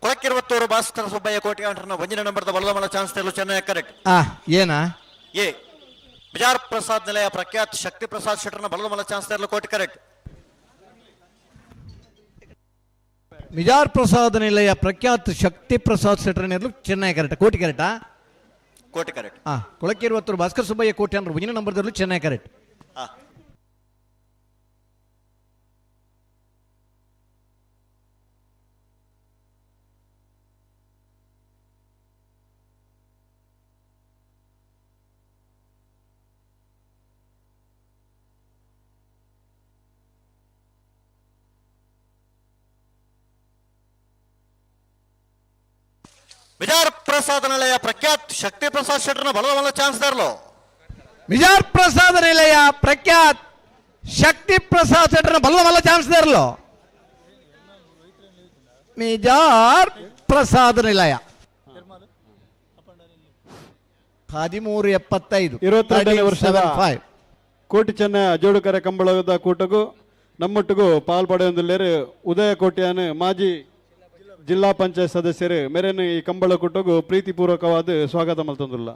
ಕೊಳಕಿರುವತ್ತೂರು ಭಾಸ್ಕರ ಸುಬ್ಬಯ್ಯ ಕೋಟಿಗಾಂಡ್ರನ 1ನೇ ನಂಬರ್ದ ಬಲದಮಲ ಚಾನ್ಸ್ ತೆರಲು ಚೆನ್ನೈ ಕರೆಕ್ಟ್ ಏನಾ A ಬಿಜಾರ್ Prasad Nilaya Prakhyat Shakti Prasad ಶೆಟ್ಟರ್ನ ಬಲದಮಲ chance ತೆರಲು ಕೋಟಿ ಕರೆಕ್ಟ್ ಮಿಜಾರ್ ಪ್ರಸಾದ್ ನಿಲಯ ಪ್ರಖ್ಯಾತ್ ಶಕ್ತಿ ಪ್ರಸಾದ್ ಶೆಟ್ಟರ್ ಚೆನ್ನೈ ಕರೆಕ್ಟ್ ಕೋಟಿ ಕರೆಕ್ಟಾ ಕೋಟಿ ಕರೆಕ್ಟ್. ಕೊಳಕ್ಕೆ 20 ಭಾಸ್ಕರ್ ಸುಬ್ಬಯ್ಯ ಕೋಟೆ ಅಂದ್ರೆ ಮುಂದಿನ ನಂಬರ್ದಲ್ಲೂ ಚೆನ್ನೈ ಕರೆಕ್ಟ್. ವಿಜಾರ್ ಪ್ರಸಾದ ನಿಲಯ ಪ್ರಖ್ಯಾತ್ ಶಕ್ತಿ ಪ್ರಸಾದ್ ಶೆಟ್ಟರ್ನ ಬಲದ ಚಾನ್ಸ್ ದಾರ್ಲು. ವಿಜಾರ್ ಪ್ರಸಾದ ನಿಲಯ ಪ್ರಖ್ಯಾತ್ ಶಕ್ತಿ ಪ್ರಸಾದ್ ಶೆಟ್ಟರ್ನ ಬಲ್ಲ ಚಾನ್ಸ್ ದಾರ್ಲು. ಮಿಜಾರ್ ಪ್ರಸಾದ ನಿಲಯ 1375 22ನೇ ವರ್ಷದ ಕೋಟಿ ಚೆನ್ನೈ ಜೋಡುಕರೆ ಕಂಬಳದ ಕೂಟಗೂ ನಮ್ಮೊಟ್ಟಿಗೂ ಪಾಲ್ಪಡೆಯೊಂದಿಲ್ಲೇರು ಉದಯ ಕೋಟ್ಯಾನ್ ಮಾಜಿ ಜಿಲ್ಲಾ ಪಂಚಾಯತ್ ಸದಸ್ಯರು ಮೇರೇನು ಈ ಕಂಬಳ ಕೂಟಗೂ ಪ್ರೀತಿಪೂರ್ವಕವಾದ ಸ್ವಾಗತ ಮಲ್ತಂದುಲ್ಲ.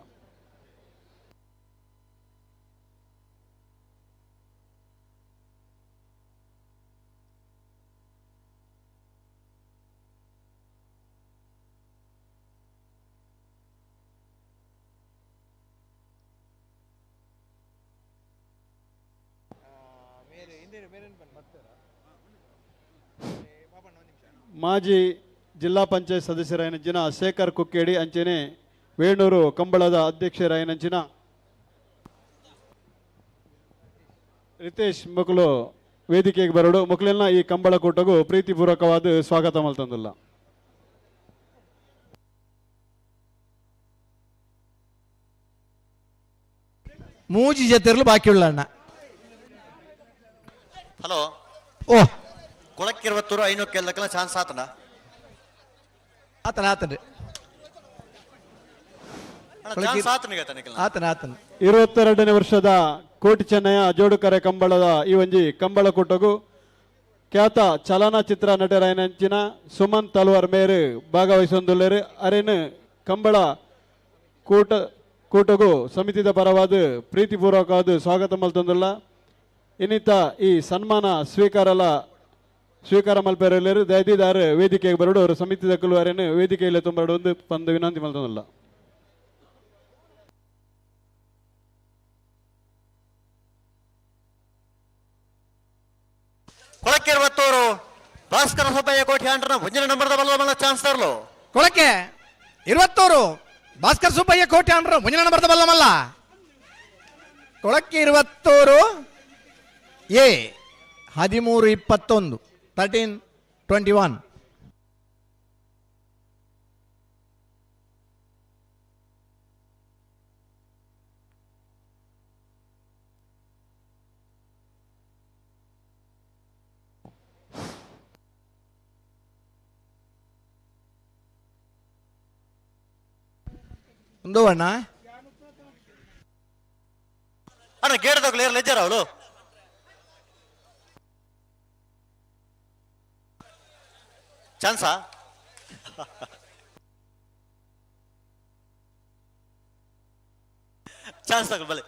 ಮಾಜಿ ಜಿಲ್ಲಾ ಪಂಚಾಯತ್ ಸದಸ್ಯರಾಯನಂಚಿನ ಶೇಖರ್ ಕುಕ್ಕೇಡಿ ಅಂಚನೆ ವೇಣೂರು ಕಂಬಳದ ಅಧ್ಯಕ್ಷರಾಯನಂಚಿನ ರಿತೇಶ್ ಮಕ್ಕಳು ವೇದಿಕೆಗೆ ಬರೋಡು ಮಕ್ಕಳನ್ನ ಈ ಕಂಬಳ ಕೂಟಗೂ ಪ್ರೀತಿಪೂರ್ವಕವಾದ ಸ್ವಾಗತ ಮಲ್ತಂದಿಲ್ಲ. ಮೂಜಿ ಜೊತೆರ್ಲು ಬಾಕಿ ಉಳ್ಳ ಅಣ್ಣ. ಹಲೋ ಓ ಕೊಳಕ್ಕೆ 20 ಐನೂರು ಕೇಳದಕ್ಕೆಲ್ಲ ಚಾನ್ಸ್ ಆತನ ಆತನ 22ನೇ ವರ್ಷದ ಕೋಟಿ ಚೆನ್ನಯ ಜೋಡುಕರೆ ಕಂಬಳದ ಈ ಒಂಜಿ ಕಂಬಳ ಕೂಟಗೂ ಖ್ಯಾತ ಚಲನಚಿತ್ರ ನಟರಾಯನಂಚಿನ ಸುಮನ್ ತಲ್ವಾರ್ ಮೇರು ಭಾಗವಹಿಸೊಂದುಲ್ಲೇರು ಅರೇನು ಕಂಬಳ ಕೂಟಗೂ ಸಮಿತಿದ ಪರವಾದ ಪ್ರೀತಿಪೂರ್ವಕವಾದ ಸ್ವಾಗತ ಮಲ್ತಂದುಲ್ಲ. ಇನ್ನಿತ ಈ ಸನ್ಮಾನ ಸ್ವೀಕಾರ ಮಲ್ಪೇರಲ್ಲೇರು ದಯದಿದಾರು ವೇದಿಕೆಗೆ ಬರಡು ಅವರು ಸಮಿತಿ ದಕ್ಕಲು ಅರೇನು ವೇದಿಕೆಯಲ್ಲಿ ತುಂಬರಡು ಒಂದು ಪಂದು ವಿನಂತಿ ಮಲ್ತಂದಿಲ್ಲ. ಕೊಳಕ್ಕೆ 20 ಭಾಸ್ಕರ ಸುಬ್ಬಯ್ಯ ಕೋಟಿ ಆಂಡ್ರನ ಮುಂಜಿನ ನಂಬರ್ದ ಬಲ್ಲ ಚಾನ್ಸ್ ದಾರ್ಲು. ಕೊಳಕ್ಕೆ 20 ಭಾಸ್ಕರ್ ಸುಬ್ಬಯ್ಯ ಕೋಟೆ ಅಂಡ್ರು ಮುಂಜಿನ ನಂಬರ್ದ ಬಲ್ಲಮಲ್ಲ. ಕೊಳಕ್ಕೆ 20 ಎ 1321 1321. ಒಂದು ಅಣ್ಣ ಅಣ್ಣ ಗೇಟ್ ಕ್ಲಿಯರ್ ಲೆಜ್ಜರ್ ಅವಳು ಚಾನ್ಸಾ ಚಾನ್ಸ್ ತಗೊಳ್ಳಿ ಬಲೆ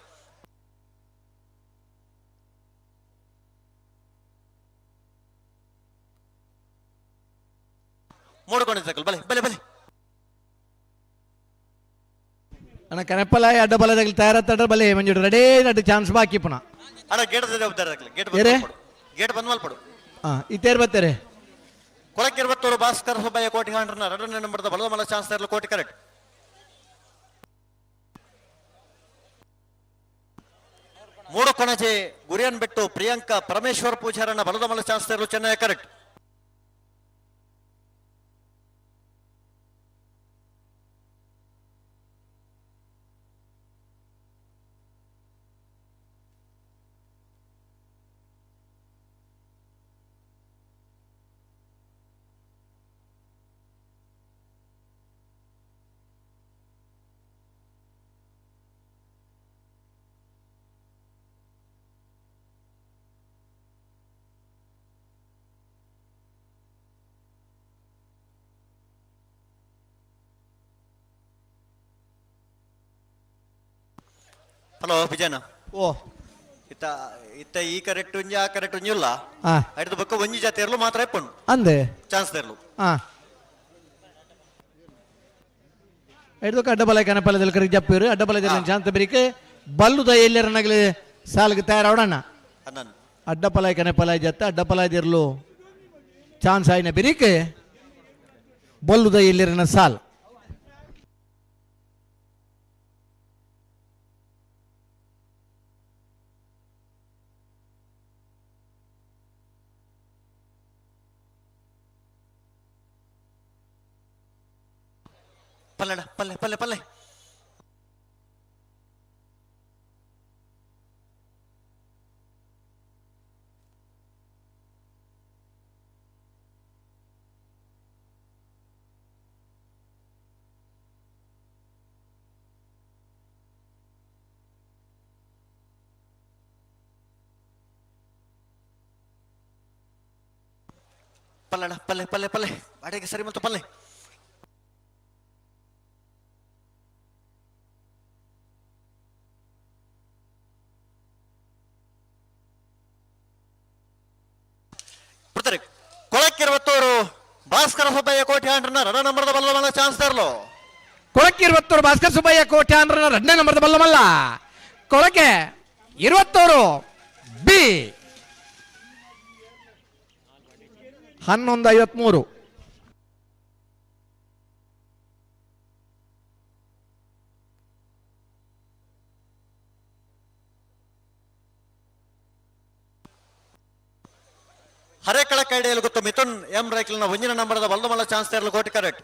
ಮೂಡ್ಕೊಂಡಿದ್ದ ತಗೊಳ್ಳಿ ಬಲೆ ಬಲೆ ಬಲೆ ಅಣ್ಣ ಕನೆಪ್ಪಲ ಅಡ್ಡ ಬಲದಲ್ಲಿ ತಯಾರತ್ತ ಬಲೆ ಮಂಜು ರೆಡೇ ನಡು ಚಾನ್ಸ್ ಬಾಕಿ ಪುನಃ ಅಣ್ಣ ಗೇಟ್ ಜವಾಬ್ದಾರಿ ಗೇಟ್ ಬಂದ್ ಮಲ್ಪಡು ಇತ್ತೇರ್ ಬರ್ತಾರೆ. ಕೊಳಕ್ಕೆ 20 ಭಾಸ್ಕರ್ ಸುಬ್ಬಯ್ಯ ಕೋಟಿ ಹಾಂಡ್ರನ 2ನೇ ನಂಬರ್ದ ಬಲದ ಮಲ ಚಾನ್ಸ್ ಇರಲು ಕೋಟಿ ಕರೆಕ್ಟ್. ಮೂಡು ಕೊಣಜೆ ಗುರಿಯನ್ ಬಿಟ್ಟು ಪ್ರಿಯಾಂಕಾ ಪರಮೇಶ್ವರ್ ಪೂಜಾರನ ಬಲದ ಮಲ ಚಾನ್ಸ್ ಇರಲು ಚೆನ್ನೈ ಕರೆಕ್ಟ್. ಹಲೋ ವಿಜಯನ ಓ ಇತ್ತ ಇತ್ತ ಈ ಕರೆಕ್ಟ್ ಒಂಜಿ ಆ ಕರೆಕ್ಟ್ ಒಂಜಿ ಇಲ್ಲ ಐದು ಬಕ್ಕ ಒಂಜಿ ಜಾತಿ ಇರಲು ಮಾತ್ರ ಇಪ್ಪುಂಡು ಅಂದೆ ಚಾನ್ಸ್ ಇರಲು ಐದಕ್ಕೆ ಅಡ್ಡಬಲ ಕನಪಲದಲ್ಲಿ ಕರಿಗೆ ಜಪ್ಪೇರು ಅಡ್ಡಬಲದಲ್ಲಿ ಶಾಂತ ಬರೀಕೆ ಬಲ್ಲುದ ಎಲ್ಲರನ್ನಾಗಲಿ ಸಾಲಿಗೆ ತಯಾರಾವಡಣ್ಣ ಅಡ್ಡಪಲ ಕನೆಪಲ ಜತ್ತ ಅಡ್ಡಪಲದಿರಲು ಚಾನ್ಸ್ ಆಯ್ನ ಬಿರಿಕೆ ಬಲ್ಲುದ ಎಲ್ಲರನ್ನ ಸಾಲ್ ಪಲ್ಲೆ ಪಲ್ಲೆ ಪಲ್ಲೆ ಪಲ್ಲೆ ಪಲ್ಲಣ ಪಲ್ಲೆ ಪಲ್ಲೆ ಪಲ್ಲೆ ಅಡೆಗೆ ಸರಿ ಮತ್ತು ಪಲ್ಲೆ ಕೊಳಕ್ಕಿರುವತ್ತೂರು ಭಾಸ್ಕರ ಸುಬ್ಬಯ್ಯ ಕೋಟ್ಯಾಂಡ್ರನ ರಡ ನಂಬರದ ಬಲ್ಲಮಲ್ಲ ಚಾನ್ಸ್ ತರಲು ಕೊಳಕ್ಕೆ ಭಾಸ್ಕರ ಸುಬ್ಬಯ್ಯ ಕೋಟ್ಯಾಂಡ್ರನ 2ನೇ ನಂಬರದ ಬಲ್ಲಮಲ್ಲ ಕೊಳಕ್ಕೆ 20 ಬಿ 11:53 ಹರೇಕಳ ಕೈಡೆಯಲ್ಲಿ ಗೊತ್ತು ಮಿಥುನ್ ಎಂ ರೈಕಲ್ನ 1ನೇ ನಂಬರದ ಬಲ್ಲಮಲ್ಲ ಚಾನ್ಸ್ ತರಲು ಕೋಟಿ ಕರೆಕ್ಟ್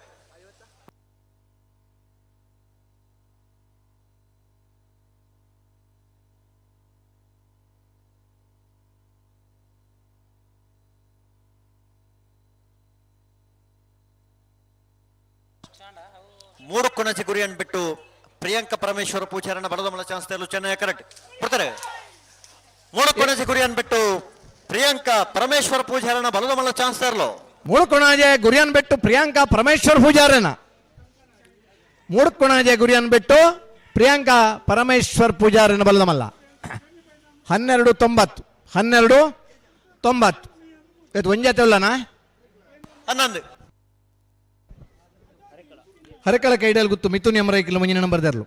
ಮೂರು ಕೊಣಚಿ ಗುರಿಯನ್ನು ಬಿಟ್ಟು ಪ್ರಿಯಾಂಕ ಪರಮೇಶ್ವರ ಪೂಜಾರನ ಬಲದಮಲ ಚಾನ್ಸ್ ತರಲು ಚೆನ್ನೈ ಕರೆಕ್ಟ್ ಕೊಡ್ತಾರೆ ಮೂರು ಕೊಣಚಿ ಗುರಿಯನ್ನು ಬಿಟ್ಟು ಪ್ರಿಯಾಂಕ ಪರಮೇಶ್ವರ ಪೂಜಾರನ ಬಲದಮಲ ಚಾನ್ಸ್ ತರಲು ಮೂರು ಕೊಣಾಜೆ ಗುರಿಯನ್ ಬಿಟ್ಟು ಪ್ರಿಯಾಂಕ ಪರಮೇಶ್ವರ ಪೂಜಾರನ ಮೂರು ಕೊಣಾಜೆ ಗುರಿಯನ್ ಬಿಟ್ಟು ಪ್ರಿಯಾಂಕ ಪರಮೇಶ್ವರ್ ಪೂಜಾರನ ಬಲದಮಲ್ಲ 12:90 ಇದು ಒಂಜಾತೆ ಉಳ್ಳನಾ 11 ಹರಕಳ ಕೈಡಲ್ ಗುತ್ತು ಮಿಥುನ್ ಎಂ ರೈಕಲ್ 1ನೇ ನಂಬರ್ ದರ್ಲು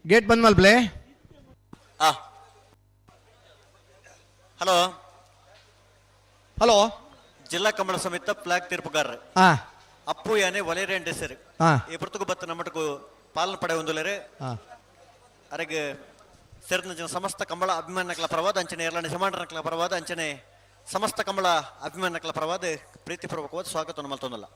ಗೇಟ್ ಬಂದ್ ಮಲ್ ಪ್ಲೇ ಹಲೋ ಹಲೋ ಜಿಲ್ಲಾ ಕಂಬಳ ಸಮಿತ ಫ್ಲಾಗ್ ತೀರ್ಪುಗಾರರು ಅಪ್ಪು ಯಾನೆ ವಲೇರಿಯನ್ ಡೆಸರ್ ಈ ಪುರ್ತಕು ಬತ್ತ ನಮ್ಮಟಕು ಪಾಲನೆ ಪಡೆ ಹೊಂದಲೇರೆ ಅರೆಗೆ ಸೇರಿದ ಸಮಸ್ತ ಕಂಬಳ ಅಭಿಮಾನಕಲ ಪರವಾದ ಅಂಚನೆ ಏರ್ಲಾಂಡ್ ಯಜಮಾನರಕಲ ಪರವಾದ ಅಂಚನೆ ಸಮಸ್ತ ಕಂಬಳ ಅಭಿಮಾನಕಲ ಪರವಾದ ಪ್ರೀತಿಪೂರ್ವಕವಾದ ಸ್ವಾಗತವನ್ನು ಮಲ್ತೊಂದಲ್ಲ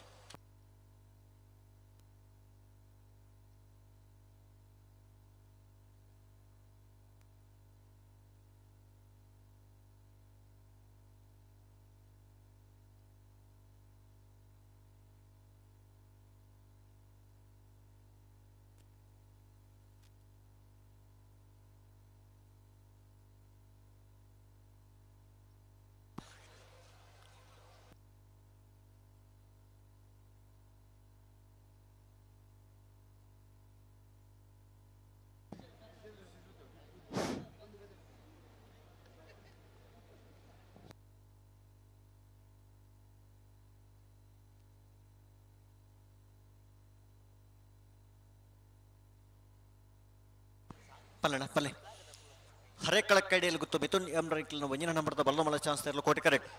ಪಲ್ಲೆಣ ಪಲ್ಲೆ ಹರೇಕಳ ಕೈಡೆಯಲ್ಲಿ ಗೊತ್ತು ಮಿಥುನ್ ಎಂ ರೈಕಲ್ನ 1ನೇ ನಂಬರ್ದ ಬಲ್ಲಮಲ ಚಾನ್ಸ್ ತರಲು ಕೋಟಿ ಕರೆಕ್ಟ್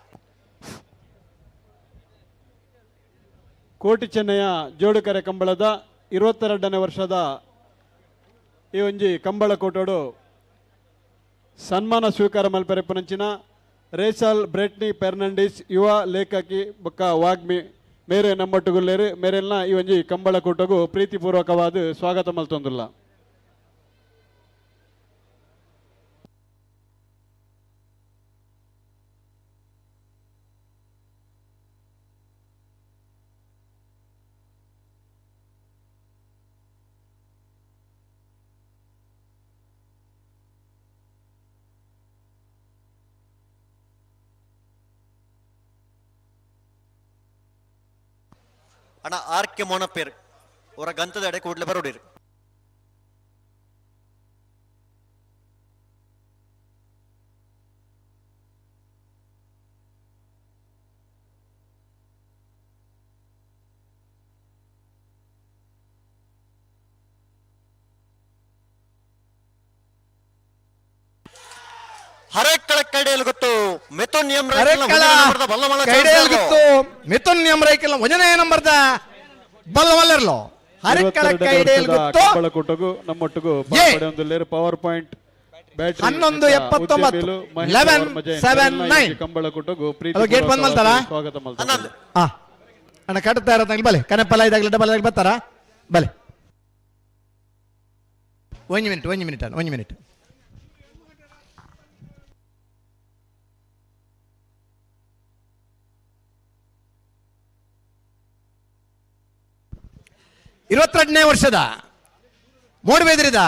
ಕೋಟಿ ಚೆನ್ನಯ್ಯ ಜೋಡುಕರೆ ಕಂಬಳದ 22ನೇ ವರ್ಷದ ಈ ಒಂಜಿ ಕಂಬಳ ಕೋಟೋಡು ಸನ್ಮಾನ ಸ್ವೀಕಾರ ಮಲ್ಪರೆ ಪುನಂಚಿನ ರೇಸಲ್ ಬ್ರೆಟ್ನಿ ಫೆರ್ನಾಂಡಿಸ್ ಯುವ ಲೇಖಕಿ ಬೊಕ್ಕ ವಾಗ್ಮಿ ಮೇರೆ ನಮ್ಮೊಟ್ಟುಗುಲ್ಲೇರು ಮೇರೆಲ್ನ ಈ ಒಂಜಿ ಕಂಬಳ ಕೋಟಗೂ ಪ್ರೀತಿಪೂರ್ವಕವಾದ ಸ್ವಾಗತ ಮಲ್ತೊಂದುಲ್ಲ ಅಣ್ಣ ಆರ್ಕೆ ಮೋನಪೇರ್ ಅವರ ಗಂತದ ಎಡೆ ಕೂಡಲೇ ಬರೋಡಿರು ಹರೇಕಳ ಕೈಡೆಯಲ್ಲಿ ಗೊತ್ತು ಮಿಥುನ್ ಎಂ ಕೈಡೆಯಲ್ಗಿತ್ತು ಮಿಥುನ್ ಎಂ ರೈಕಲ್ ಒಂಜನೇ ನಂಬರ್ದ ಬಲ್ಲವಲ್ಲರ್ಲೋ ಹರೇಕಳ ಕೈಡೆಯಲ್ಗಿತ್ತು ಕಂಬಳಕೂಟಗೂ ನಮ್ಮೊಟ್ಟಿಗೂ ಪವರ್ ಪಾಯಿಂಟ್ 11:79 11:79 ಕಂಬಳಕೂಟಗೂ ಗೇಟ್ ಬಂದ್ ಮಲ್ತಾರ ಅಣ್ಣ ಕಟ್ತಾ ಇರತ್ತ ಬಲೆ ಕನಪಲ ಇದಾಗಲಿ ಡಬಲ್ ಆಗಿ ಬರ್ತಾರ ಬಲೆ ಒಂದು ಮಿನಿಟ್ ಅಣ್ಣ 1 ಮಿನಿಟ್ ನೇ ವರ್ಷದ ಮೂಡುಬಿದಿರೆದ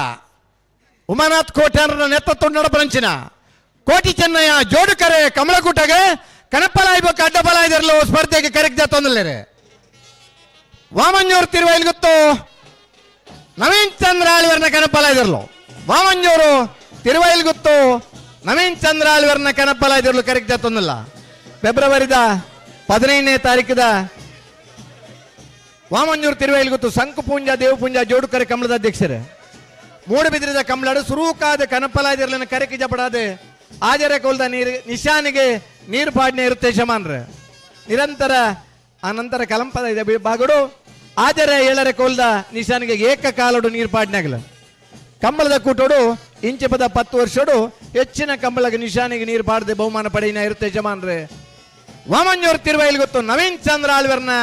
ಉಮಾನಾಥ್ ಕೋಟ್ಯಾನರ ನೇತೃತ್ವ ನಡಪರಂಚಿನ ಕೋಟಿ ಚೆನ್ನಯ್ಯ ಜೋಡುಕರೆ ಕಮಲಕೂಟಗೆ ಕನಪಲಾಯಿ ಬೊಕ್ಕ ಅಡ್ಡಪಲಾಯಿದಿರಲು ಸ್ಪರ್ಧೆಗೆ ಕರೆಕ್ಟ್ ತಂದಲ್ಲೇರೆ ವಾಮಂಜೂರು ತಿರುವೈಲ್ಗುತ್ತು ನವೀನ್ ಚಂದ್ರ ಆಳ್ವರ್ನ ಕನಪಲಾಯಿದಿರಲು ವಾಮಂಜೂರು ತಿರುವೈಲ್ಗುತ್ತು ನವೀನ್ ಚಂದ್ರ ಆಳ್ವರ್ನ ಕನಪಲಾಯಿದಿರಲು ಕರೆಕ್ಟ್ ತಂದಿಲ್ಲ ಫೆಬ್ರವರಿದ 15ನೇ ತಾರೀಕಿದ ವಾಮಂಜೂರು ತಿರುವೈಲ್ಗುತ್ತು ಸಂಕುಪುಂಜ ದೇವಪುಂಜ ಜೋಡುಕರೆ ಕಮಲದ ಅಧ್ಯಕ್ಷರೇ ಮೂಡುಬಿದಿರೆದ ಕಮಲಾಡು ಸುರೂಕಾದ ಕನಪಲಾದಿರಲಿನ ಕರೆಕಿ ಜಪಡಾದೆ ಆಜರೆ ಕೋಲ್ದ ನೀರು ನಿಶಾನಿಗೆ ನೀರು ಪಾಡ್ನೆ ಇರುತ್ತೆ ಶಮಾನ್ರೆ ನಿರಂತರ ಆನಂತರ ಕಲಂಪದ ಇದೆ ಬಾಗಡು ಆಜರೆ ಏಳರೆ ಕೋಲ್ದ ನಿಶಾನಿಗೆ ಏಕಕಾಲಡು ನೀರು ಪಾಡ್ನಾಗಲ ಕಂಬಳದ ಕೂಟೋಡು ಇಂಚೆ ಪದ 10 ವರ್ಷೋಡು ಹೆಚ್ಚಿನ ಕಂಬಳಗೆ ನಿಶಾನಿಗೆ ನೀರು ಪಾಡದೆ ಬಹುಮಾನ ಪಡೆಯಿನ ಇರುತ್ತೆ ಶಮಾನ್ರೆ ವಾಮಂಜೂರು ತಿರುವೈಲ್ ಗೊತ್ತು ನವೀನ್ ಚಂದ್ರ ಆಳ್ವರ್ನ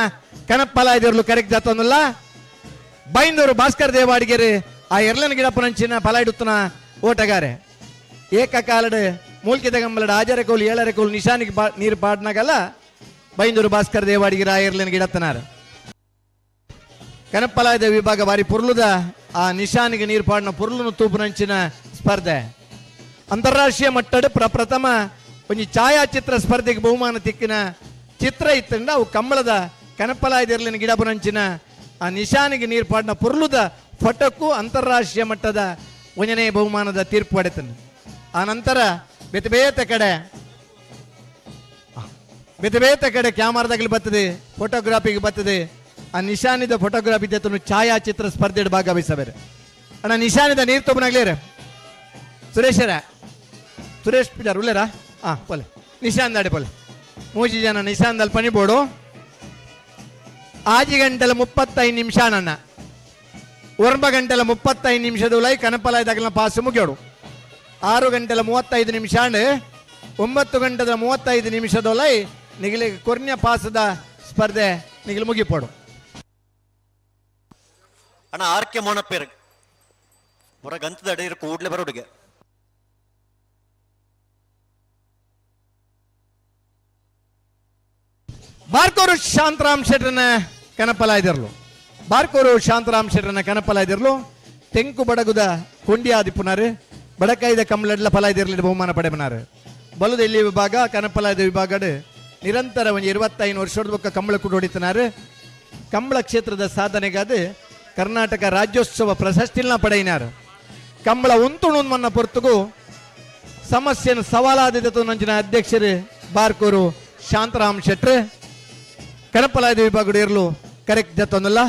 ಕನಪಲಾದಿರಲು ಕರೆಕ್ಟ್ ಜಾತೊಂದಿಲ್ಲ ಬೈಂದೂರು ಭಾಸ್ಕರ್ ದೇವಾಡಿಗೆರೆ ಆ ಎರ್ಲನ ಗಿಡಪ್ಪನಂಚಿನ ಫಲ ಇಡುತ್ತನ ಓಟಗಾರೆ ಏಕಕಾಲಡ್ ಮೂಲ್ಕಿದ ಗಂಬಲಡ ಆಜರೆ ಕೋಲು ಏಳರೆ ಕೋಲು ನಿಶಾನಿಗೆ ನೀರು ಪಾಡ್ನಾಗಲ್ಲ ಬೈಂದೂರು ಭಾಸ್ಕರ್ ದೇವಾಡಿಗೆರೆ ಆ ಎರ್ಲನ ಗಿಡತ್ತನಾರ ಕನಪಲಾಯದ ವಿಭಾಗ ಬಾರಿ ಪುರ್ಲುದ ಆ ನಿಶಾನಿಗೆ ನೀರು ಪಾಡ್ನ ಪುರ್ಲುನು ತೂಪುನಂಚಿನ ಸ್ಪರ್ಧೆ ಅಂತಾರಾಷ್ಟ್ರೀಯ ಮಟ್ಟದ ಪ್ರಥಮ ಒಂದು ಛಾಯಾಚಿತ್ರ ಸ್ಪರ್ಧೆಗೆ ಬಹುಮಾನ ತಿಕ್ಕಿನ ಚಿತ್ರ ಇತ್ತಂಡ ಅವು ಕಂಬಳದ ಕನಪಲಾಯದಿರ್ಲಿನ ಗಿಡಪುನಂಚಿನ ಆ ನಿಶಾನಿಗೆ ನೀರು ಪಾಡ್ನ ಪುರ್ಲುದ ಫೋಟೋಕ್ಕೂ ಅಂತಾರಾಷ್ಟ್ರೀಯ ಮಟ್ಟದ ಒಂದನೇ ಬಹುಮಾನದ ತೀರ್ಪು ಪಡೆತನು ಆ ನಂತರ ಬೇತೆ ಕಡೆ ಕ್ಯಾಮರಾದಾಗಲಿ ಬರ್ತದೆ ಫೋಟೋಗ್ರಾಫಿಗೆ ಬರ್ತದೆ ಆ ನಿಶಾನಿದ ಫೋಟೋಗ್ರಾಫಿ ಜೊತೆ ಛಾಯಾಚಿತ್ರ ಸ್ಪರ್ಧೆ ಭಾಗವಹಿಸಬೇರೆ ಅಣ್ಣ ನಿಶಾನಿದ ನೀರು ತೊಗೊಂಡಾಗ್ಲೇರ ಸುರೇಶ್ ಪೂಜಾರ್ ಉಳ್ಳೇರಾ ಪೊಲೆ ನಿಶಾಂತ್ ಆಡಿ ಪೊಲೆ 3 ಜನ ನಿಶಾಂದಲ್ಲಿ ಪನಿ ಬೋಡು 6 ಗಂಟೆల 35 ನಿಮಿಷ ಅಣ್ಣ 9 ಗಂಟೆల 35 ನಿಮಿಷದ ಉಲೈ ಕನಪಲಾಯದಾಗಲ ಪಾಸ್ ಮುಗಿಯೋಡು 6 ಗಂಟೆల 35 ನಿಮಿಷ 9 ಗಂಟೆದ 35 ನಿಮಿಷದ ಉಲೈ ನಿಗಲಿಗೆ ಕೊರ್ನ್ಯ ಪಾಸದ ಸ್ಪರ್ಧೆ ನಿಗಲು ಮುಗಿಪೋಡು ಅಣ್ಣ ಆರ್ಕೆ ಮೋನಪ್ಪೇರ್ ಹೊರ ಗಂತದ ಅಡಿ ಕೂಡ್ಲೆ ಬರೋಡಿಗೆ ಬಾರ್ಕೋರು ಶಾಂತರಾಮ್ ಶೆಟ್ರನ ಕನಪಲಾಯ್ದಿರ್ಲು ತೆಂಕು ಬಡಗುದ ಕೊಂಡಿ ಆದಿಪುನಾರು ಬಡಕಾಯ್ದ ಕಮಲಡ್ಲ ಫಲಾಯ್ದಿರ್ಲಿ ಬಹುಮಾನ ಪಡೆಬನಾರು ಬಲುದ ಇಲ್ಲಿ ವಿಭಾಗ ಕನಪಲಾಯ್ದ ವಿಭಾಗ ನಿರಂತರ ಒಂದು 25 ವರ್ಷದ ಬೊಕ್ಕ ಕಂಬಳ ಕೂಡ ಹೊಡಿತನಾರು ಕಂಬಳ ಕ್ಷೇತ್ರದ ಸಾಧನೆಗಾದ ಕರ್ನಾಟಕ ರಾಜ್ಯೋತ್ಸವ ಪ್ರಶಸ್ತಿನ ಪಡೆಯಿನಾರು ಕಂಬಳ ಉಂತುಣುನ್ಮನ್ನ ಪೊರ್ತುಗು ಸಮಸ್ಯೆಯನ್ನು ಸವಾಲಾದ ನಂಚಿನ ಅಧ್ಯಕ್ಷರು ಬಾರ್ಕೋರು ಶಾಂತರಾಮ್ ಶೆಟ್ರು ಕನಪಲಾಯದ ವಿಭಾಗ ಇರಲು ಕರೆಕ್ಟ್ ಜತ್ತೊಂದಲ್ಲ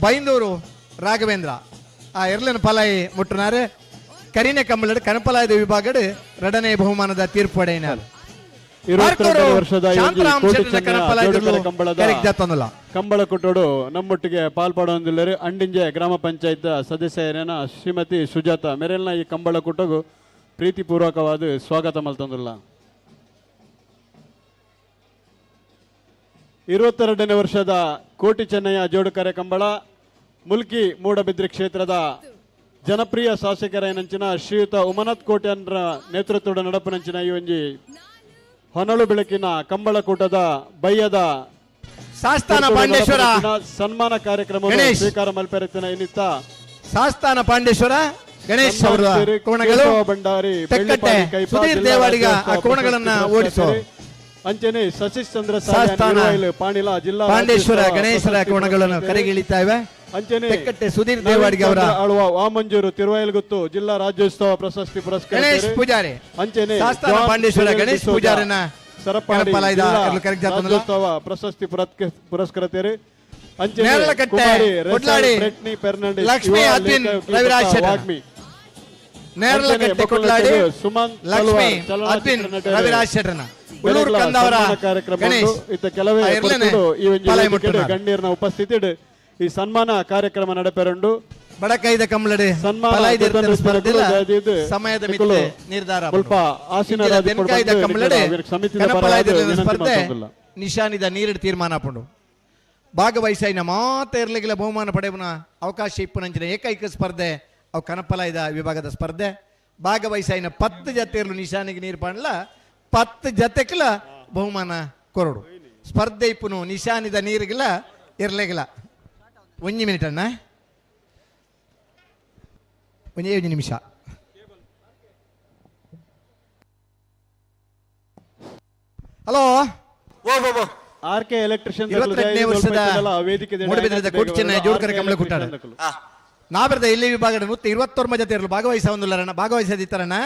ಬೈಂದೂರು ರಾಘವೇಂದ್ರ ಆ ಎರ್ಲಿನ ಫಲಾಯಿ ಮುಟ್ಟನಾರೆ ಕರಿನೆ ಕಂಬಳ ಕನಪಲಾಯದ ವಿಭಾಗ 2ನೇ ಬಹುಮಾನದ ತೀರ್ಪು ಪಡೆಯಿನಾರು ಕಂಬಳ ಕುಟ್ಟೋಡು ನಮ್ಮೊಟ್ಟಿಗೆ ಪಾಲ್ಪಡೊಂದಿಲ್ಲರು ಅಂಡಿಂಜೆ ಗ್ರಾಮ ಪಂಚಾಯತ್ ಸದಸ್ಯರೇನ ಶ್ರೀಮತಿ ಸುಜಾತ ಮೇರೆಲ್ನ ಈ ಕಂಬಳ ಕುಟ್ಟೋಗು ಪ್ರೀತಿಪೂರ್ವಕವಾದ ಸ್ವಾಗತ ಮಲ್ತಂದಿಲ್ಲ 22ನೇ ವರ್ಷದ ಕೋಟಿ ಚೆನ್ನಯ್ಯ ಜೋಡುಕರೆ ಕಂಬಳ ಮುಲ್ಕಿ ಮೂಡಬಿದ್ರೆ ಕ್ಷೇತ್ರದ ಜನಪ್ರಿಯ ಶಾಸಕರೇನಂಚಿನ ಶ್ರೀಯುತ ಉಮಾನಾಥ್ ಕೋಟ್ಯಾನ್ರ ನೇತೃತ್ವದ ನಡಪನಂಚಿನ ಈ ಒಂಜಿ ಹೊನಲು ಬೆಳಕಿನ ಕಂಬಳ ಕೂಟದ ಬಯ್ಯದ ಸಾಸ್ತಾನ ಪಾಂಡೇಶ್ವರ ಸನ್ಮಾನ ಕಾರ್ಯಕ್ರಮ ಸ್ವೀಕಾರ ಮಲ್ಪೆರೆತ್ತಿನ ಇನ್ನಿತ್ತ ಸಾಸ್ತಾನ ಪಾಂಡೇಶ್ವರ ಗಣೇಶ್ ಅವರ ಕೋಣಗಳು ಭಂಡಾರಿ ಸುಧೀರ್ ದೇವಾಡಿಗ ಆ ಕೋಣಗಳನ್ನ ಓಡಿಸೋ ಅಂಚನೆ ಸತೀಶ್ ಚಂದ್ರ ಪಾಣಿಲ ಜಿಲ್ಲಾ ಪಾಂಡೇಶ್ವರ ಗಣೇಶರ ಕೋಣಗಳನ್ನು ಕರೆಗಿಳಿತಾ ಇವೆ ಅಂಚನೆ ಸುಧೀರ್ ದೇವಾಡಿಗ ಅವರ ಆಳುವ ವಾಮಂಜೂರು ತಿರುವಯಲ್ಗುತ್ತು ಜಿಲ್ಲಾ ರಾಜ್ಯೋತ್ಸವ ಪ್ರಶಸ್ತಿ ಪುರಸ್ಕಾರ ಗಣೇಶ್ ಪೂಜಾರಿ ಅಂಚನೆ ಪಾಂಡೇಶ್ವರ ಗಣೇಶ್ ಪೂಜಾರಿನ ಸರಪಾಡಿ ರಾಜ್ಯೋತ್ಸವ ಪ್ರಶಸ್ತಿ ಪುರಸ್ಕೃತರು ಅಂಚನೆ ಲಕ್ಷ್ಮಿ ಅದ್ವಿನ್ ರವಿರಾಜ್ ನೇರಲಗಟ್ಟೆ ಕೊಡ್ಲಾಡಿ ಲಕ್ಷ್ಮಿ ಅದ್ವಿನ್ ರವಿರಾಜ್ ಶೆಟ್ರನ ಉಳ್ಳೂರು ಕಂದವರ ಗಣೇಶ್ ಗಣ್ಯರನ ಉಪಸ್ಥಿತಿ ಈ ಸನ್ಮಾನ ಕಾರ್ಯಕ್ರಮ ನಡೆಪೆರಂಡು ಬಡಕೈದ ಕಮಲಡೆ ಸಮಯದ ಮಿತಿ ನಿರ್ಧಾರ ಸ್ಪರ್ಧೆ ನಿಶಾನಿದ ನೀರಿಡ ತೀರ್ಮಾನ ಪಂಡು ಭಾಗವಹಿಸಿನ ಮಾತ ಇರ್ಲಿಲ್ಲ ಬಹುಮಾನ ಪಡೆಯುವ ಅವಕಾಶ ಇಪ್ಪುನಂಚಿನ ಏಕೈಕ ಸ್ಪರ್ಧೆ ಅವು ಕನಪಲಾಯದ ವಿಭಾಗದ ಸ್ಪರ್ಧೆ ಭಾಗವಹಿಸಿನ 10 ಜತೆ ಇರಲು ನಿಶಾನಿಗೆ ನೀರು ಪಂಡ್ಲ 10 ಜತೆಕ್ಲ ಬಹುಮಾನ ಕೊರಡು ಸ್ಪರ್ಧೆ ಇಪ್ಪುನು ನಿಶಾನಿದ ನೀರಿಗಿಲ್ಲ ಇರ್ಲಿಗಿಲ್ಲ 1 ಮಿನಿಟ್ ಅಣ್ಣ 1 ನಿಮಿಷ. ಹಲೋ RK ಎಲೆಕ್ಟ್ರಿಷಿಯನ್ 22ನೇ ವರ್ಷದ ಮೂಡಬಿದ್ರೆದ ಕೋಟಿ ಚೆನ್ನೈ ಜೋಡ್ಕರೆ ಕಮಲ ಕುಟ್ಟಾಡ ನಾಬರದ ಇಲ್ಲಿ ವಿಭಾಗದ 121 ಜತೆ ಇರಲು ಭಾಗವಹಿಸೊಂದುಲ್ಲರಣ್ಣ ಭಾಗವಹಿಸದಿತ್ತರಣ್ಣ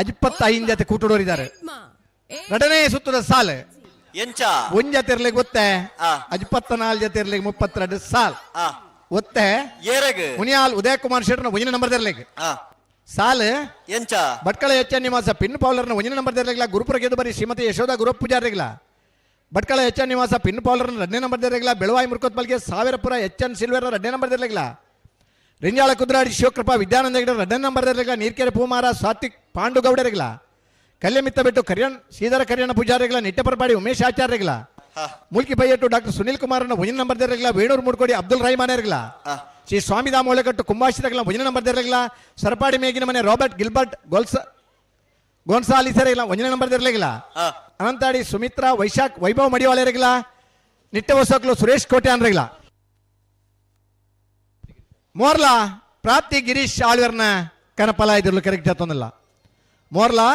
25 ಜತೆ ಕೂಟೋರಿದ್ದಾರೆ ಎರಡನೇ ಸುತ್ತದ ಸಾಲು ಒಂದ್ ಜತೆ ಇರ್ಲಿಕ್ಕೆ ಗೊತ್ತೇ 24 ಜತೆ ಇರ್ಲಿಕ್ಕೆ 32 ಸಾಲ್ ಒತ್ತೆ ಮುನಿಯಾಲ್ ಉದಯ ಕುಮಾರ್ ಶೆಟ್ರನ 1 ನಂಬರ್ ಇರ್ಲಿಕ್ಕೆ ಸಾಲು ಭಟ್ಕಳ ಎಚ್ ನಿವಾಸ ಪಿನ್ ಪೌಲರ್ನ 1 ನಂಬರ್ ಇರ್ಲಿಲ್ಲ ಗುರುಪುರ ಗೆದ್ದು ಬರೀ ಶ್ರೀಮತಿ ಯಶೋಧ ಗುರು ಪೂಜಾರಿಗಿಲ್ಲ ಭಟ್ಕಳ ಎಚ್ ನಿವಾಸ ಪಿನ್ ಪೌಲರ್ನ 2ನೇ ನಂಬರ್ ಇರ್ಲಿಲ್ಲ ಬೆಳವಾಯಿ ಮುರ್ಕೋತ್ ಬಲ್ಗೆ ಸಾವಿರಪುರ ಎಚ್ ಸಿಲ್ವರ್ 2ನೇ ನಂಬರ್ ಇರ್ಲಿಲ್ಲ ರಿಂಜಾಳ ಕುದ್ರಾಡಿ ಶಿವಕೃಪಾ ವಿದ್ಯಾನಂದ ಗಿಡ 2ನೇ ನಂಬರ್ ಇರ್ಲಿಲ್ಲ ನೀರ್ಕೆರೆ ಪೂಮಾರ ಸಾತ್ವಿಕ್ ಪಾಂಡು ಗೌಡರಿಗಿಲ್ಲ ಕಲ್ಯಮಿತ್ತ ಬಿಟ್ಟು ಕರಿಯನ್ ಶ್ರೀಧರ ಕರಿಯಣ್ಣ ಪೂಜಾರಿಗಿಲ್ಲ ನಿಟ್ಟಪರಪಾಡಿ ಉಮೇಶ್ ಆಚಾರ್ಯಗಿಲ್ಲ ಮುಲ್ಕಿ ಬೈಯಟ್ಟು ಡಾಕ್ಟರ್ ಸುನಿಲ್ ಕುಮಾರ್ನ 1 ನಂಬರ್ ಇರಲಿಲ್ಲ ವೇಣೂರು ಮುಡ್ಕೋಡಿ ಅಬ್ದುಲ್ ರೈಮಾನ್ ಇರಲಿಲ್ಲ ಶ್ರೀ ಸ್ವಾಮಿ ದಾಮೋಳೆಕಟ್ಟು ಕುಂಭಾಶಿರಗಿಲ್ಲ 1 ನಂಬರ್ ಇರಲಿಲ್ಲ ಸರಪಾಡಿ ಮೇಗಿನ ಮನೆ ರಾಬರ್ಟ್ ಗಿಲ್ಬರ್ಟ್ ಗೋನ್ಸಾಲಿಸರ್ ಇಲ್ಲ 1 ನಂಬರ್ ಇರಲಿಲ್ಲ ಅನಂತಾಡಿ ಸುಮಿತ್ರಾ ವೈಶಾಖ್ ವೈಭವ್ ಮಡಿವಾಳ ಇರಲಿಲ್ಲ ನಿಟ್ಟ ಹೊಸಕ್ಲು ಸುರೇಶ್ ಕೋಟೆ ಅನ್ರಿಲ್ಲ ಮೋರ್ಲಾ ಪ್ರಾಪ್ತಿ ಗಿರೀಶ್ ಆಳ್ವರ್ನ ಕನಪಲ ಇದಿರ್ಲು ಕರೆಕ್ಟ್ ಜತ್ತೊಂದಿಲ್ಲ ಮೋರ್ಲಾ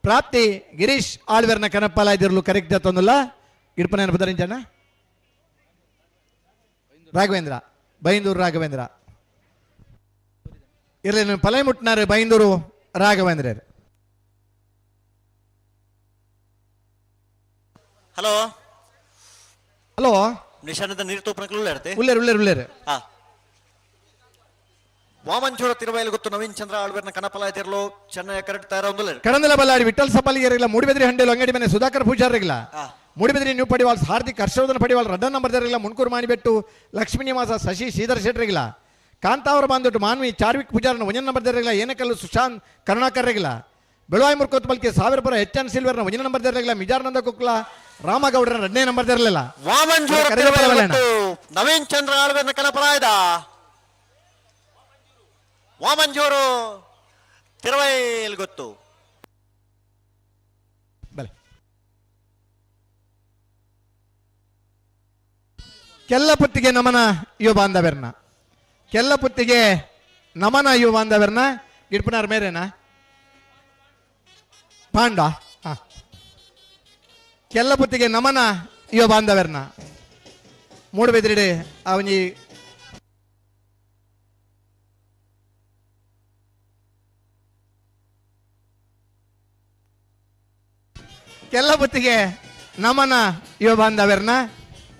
ಪ್ರಾಪ್ತಿ ಗಿರೀಶ್ ಆಳ್ವರ್ನ ಕನಪಲ ಇದಿರ್ಲು ಕರೆಕ್ಟ್ ಜತ್ತೊಂದಿಲ್ಲ ಇಡ್ಪನ ನೆನಪದರಿಂಜಣ್ಣ ರಾಘವೇಂದ್ರ ಬೈಂದೂರು ರಾಘವೇಂದ್ರ ಇರಲಿ ಪಲೈ ಮುಟ್ನಾರು ಬೈಂದೂರು ರಾಘವೇಂದ್ರ ಹಲೋ ಹಲೋ ನಿಶಾನದ ನೀರು ತೋಪನಕ್ಕೆ ಉಳ್ಳೇರು ವಾಮಂಚೂರ ತಿರುವೈಲು ಗೊತ್ತು ನವೀನ್ ಚಂದ್ರ ಆಳ್ವೇರ್ನ ಕನಪಲ ಇದಿರಲು ಚೆನ್ನೈ ಕರೆಕ್ಟ್ ತಯಾರ ಕಡಂದಲ ಬಲ್ಲಾಡಿ ವಿಠಲ್ ಸಪಾಲಿಗೆ ಮೂಡಿಬೆದ್ರಿ ಹಂಡೇಲು ಅಂಗಡಿ ಮನೆ ಸುಧಾಕರ್ ಪೂಜಾರಿಗಿಲ್ಲ ಮೂಡಿಬೆದ್ರಿ ನ್ಯೂ ಪಡಿವಾಲ್ಸ್ ಹಾರ್ದಿಕ್ ಹರ್ಷವರ್ಧನ್ ಪಡಿವಾಲ್ 2ನೇ ನಂಬರ್ ಇರಲಿಲ್ಲ ಮುನ್ಕೂರು ಮಾನಿಬೆಟ್ಟು ಲಕ್ಷ್ಮೀ ನಿವಾಸ ಶಶಿ ಶ್ರೀಧರ್ ಶೆಟ್ರಿಗಿಲ್ಲ ಕಾಂತಾವರ ಬಂದ್ಬಿಟ್ಟು ಮಾನ್ವಿ ಚಾರ್ವಿಕ್ ಪೂಜಾರನ 1ನೇ ನಂಬರ್ ಇರಲಿಲ್ಲ ಏನಕಲ್ಲು ಸುಶಾಂತ್ ಕರುಣಾಕರ್ ಇರಲಿಲ್ಲ ಬೆಳವಾಯಿ ಮುರ್ಕೋತ್ ಬಲ್ಕೆ ಸಾವಿರಪುರ ಎಚ್ ಸಿಲ್ವರ್ನ 1ನೇ ನಂಬರ್ ಇರಲಿಲ್ಲ ಮಿಜಾರ್ನಂದ ಕುಕ್ಲ ರಾಮಗೌಡರ 2ನೇ ನಂಬರ್ ಇರಲಿಲ್ಲ ನವೀನ್ ಚಂದ್ರ ಆಳ್ವೇರ್ನ ಕನಪಲ ಇದ ವಾಮಂಜೂರು ತಿರುವೈಲ್ ಗೊತ್ತು ಕೆಲ್ಲಪುತ್ತಿಗೆ ನಮನ ಯುವ ಬಾಂಧವ್ಯರ್ನ ಕೆಲ್ಲಪುತ್ತಿಗೆ ನಮನ ಯುವ ಬಾಂಧವ್ಯರ್ನ ಗಿಡ್ಪನಾರ್ ಮೇರೇನಾ ಪಾಂಡ ಕೆಲ್ಲಪುತ್ತಿಗೆ ನಮನ ಯುವ ಬಾಂಧವ್ಯರ್ನ ಮೂಡಬಿದ್ರಿಡೆ ಅವನಿ ಕೆಲ್ಲಪುತ್ತಿಗೆ ನಮನ ಯುವ ಬಾಂಧವ್ಯರ್ನ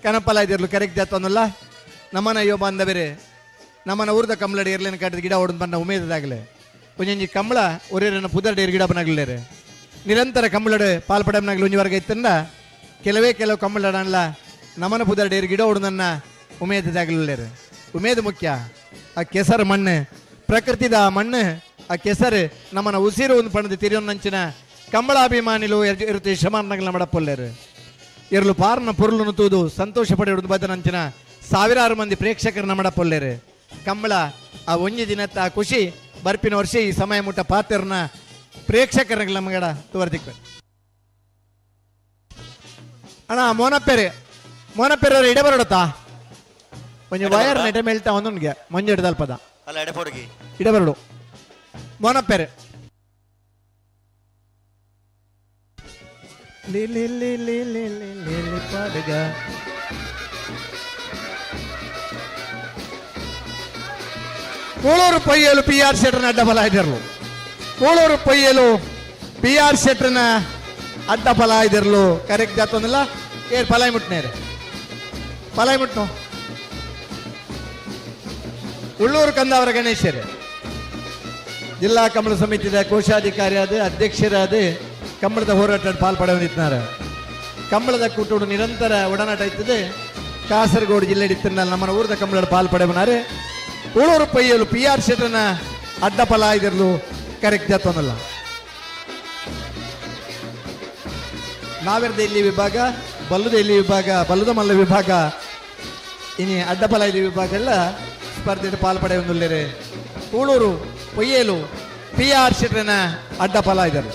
ಕನಪಲ ಇದಿರ್ಲು ಕರೆಕ್ಟ್ ಜಾತೊಂದಲ್ಲ ನಮನ ಯುವ ಬಾಂಧವ್ಯರೇ ನಮ್ಮನ ಊರದ ಕಮಲಡಿ ಇರ್ಲೇನ ಕಟ್ಟಿದ ಗಿಡ ಹೊಡೆದು ಬಂದ ಉಮೇದಾಗಲೇ ಒಂಜಿ ಕಮಲ ಒರೇರನ ಪುದರ್ಡೆ ಗಿಡ ಬನಾಗ್ಲೇರೆ ನಿರಂತರ ಕಮಲಡು ಪಾಲ್ಪಡಮ್ನಾಗ್ಲು ಒಂಜಿವರ್ಗ ಇತ್ತಂದ ಕೆಲವು ಕಮಲಡಲ್ಲ ನಮನ ಪುದರ್ಡೆ ಗಿಡ ಹೊಡೆದನ್ನ ಉಮೇದಾಗಲೇರೆ ಉಮೇದು ಮುಖ್ಯ ಆ ಕೆಸರು ಮಣ್ಣು ಪ್ರಕೃತಿದ ಮಣ್ಣು ಆ ಕೆಸರು ನಮ್ಮನ ಉಸಿರು ಒಂದು ಪಣದು ತಿರಿಯೊನ್ನಂಚಿನ ಕಂಬಳಾಭಿಮಾನಿಲು ಇರುತ್ತೆ ಶಮಾನಗಳ ಮಡಪೊಲ್ಲೇರು ಇರಲು ಪಾರ್ನ ಪೊರ್ಲು ತೂದು ಸಂತೋಷ ಪಡೆಯುವುದು ಬದನಂಚಿನ ಸಾವಿರಾರು ಮಂದಿ ಪ್ರೇಕ್ಷಕರನ್ನ ಮಡಪೊಲ್ಲೇರು ಕಂಬಳ ಆ ಒಂಜಿ ದಿನತ್ತ ಆ ಖುಷಿ ಬರ್ಪಿನ ವರ್ಷ ಈ ಸಮಯ ಮುಟ್ಟ ಪಾತ್ರನ ಪ್ರೇಕ್ಷಕರ ಮಗಡ ತೋರ್ದಿಕ್ಕ ಅಣ್ಣ ಮೋನಪ್ಪೆರವ್ರು ಇಡೆ ಬರಡತ್ತಾ ಕೊಂಚ ವಯರ್ ನೆಟ ಮೇಳ್ತಾ ಒಂದೊಂದಿಗೆ ಮಂಜು ಹಿಡ್ದಲ್ಪದ ಇಡೆ ಬರಡು ಮೋನಪ್ಪೆರೆ ಕೋಳೂರು ಪೊಯ್ಯಲು PR ಶೆಟ್ರನ ಅಡ್ಡ ಫಲ ಇದಿರಲು ಕೋಳೂರು ಪೊಯ್ಯಲು PR ಶೆಟ್ರನ ಅಡ್ಡ ಫಲ ಇದಿರಲು ಕರೆಕ್ಟ್ ಜಾತೊಂದಿಲ್ಲ ಏರ್ ಫಲಾಯಿ ಮುಟ್ನೇರೆ ಫಲಾಯಿ ಮುಟ್ನು ಉಳ್ಳೂರು ಕಂದಾವರ ಗಣೇಶರೇ ಜಿಲ್ಲಾ ಕಂಬಳ ಸಮಿತಿಯ ಕೋಶಾಧಿಕಾರಿಯಾದ ಅಧ್ಯಕ್ಷರಾದ ಕಂಬಳದ ಹೋರಾಟ ಪಾಲ್ಪಡವನಿದ್ದಾರೆ. ಕಂಬಳದ ಕೂಟೋಡು ನಿರಂತರ ಒಡನಾಟ ಇರ್ತದೆ. ಕಾಸರಗೋಡು ಜಿಲ್ಲೆ ಇತ್ತಿನಲ್ಲಿ ನಮ್ಮ ಊರದ ಕಂಬಳದ ಪಾಲ್ಪಡವನಾರೆ ಉಳೂರು ಪೈಯಲು PR ಶೆಟ್ಟನ ಅಡ್ಡಪಲ ಇದಿರಲು ಕರೆಕ್ಟ್ ಜಾತನಲ್ಲ. ನಾವೆರ್ದ ಇಲ್ಲಿ ವಿಭಾಗ, ಬಲ್ಲುದ ಇಲ್ಲಿ ವಿಭಾಗ, ಬಲ್ಲುದ ಮಲ್ಲ ವಿಭಾಗ, ಇನಿ ಅಡ್ಡಪಲ ಇಲ್ಲಿ ವಿಭಾಗ ಎಲ್ಲ ಸ್ಪರ್ಧೆಯಲ್ಲಿ ಪಾಲ್ಪಡೆಯೊಂದುಳ್ಳೇರೆ. ಕೂಳೂರು ಪೊಯ್ಯಲು PR ಶೆಟ್ಟನ ಅಡ್ಡಪಲ ಇದ್ದಾರೆ.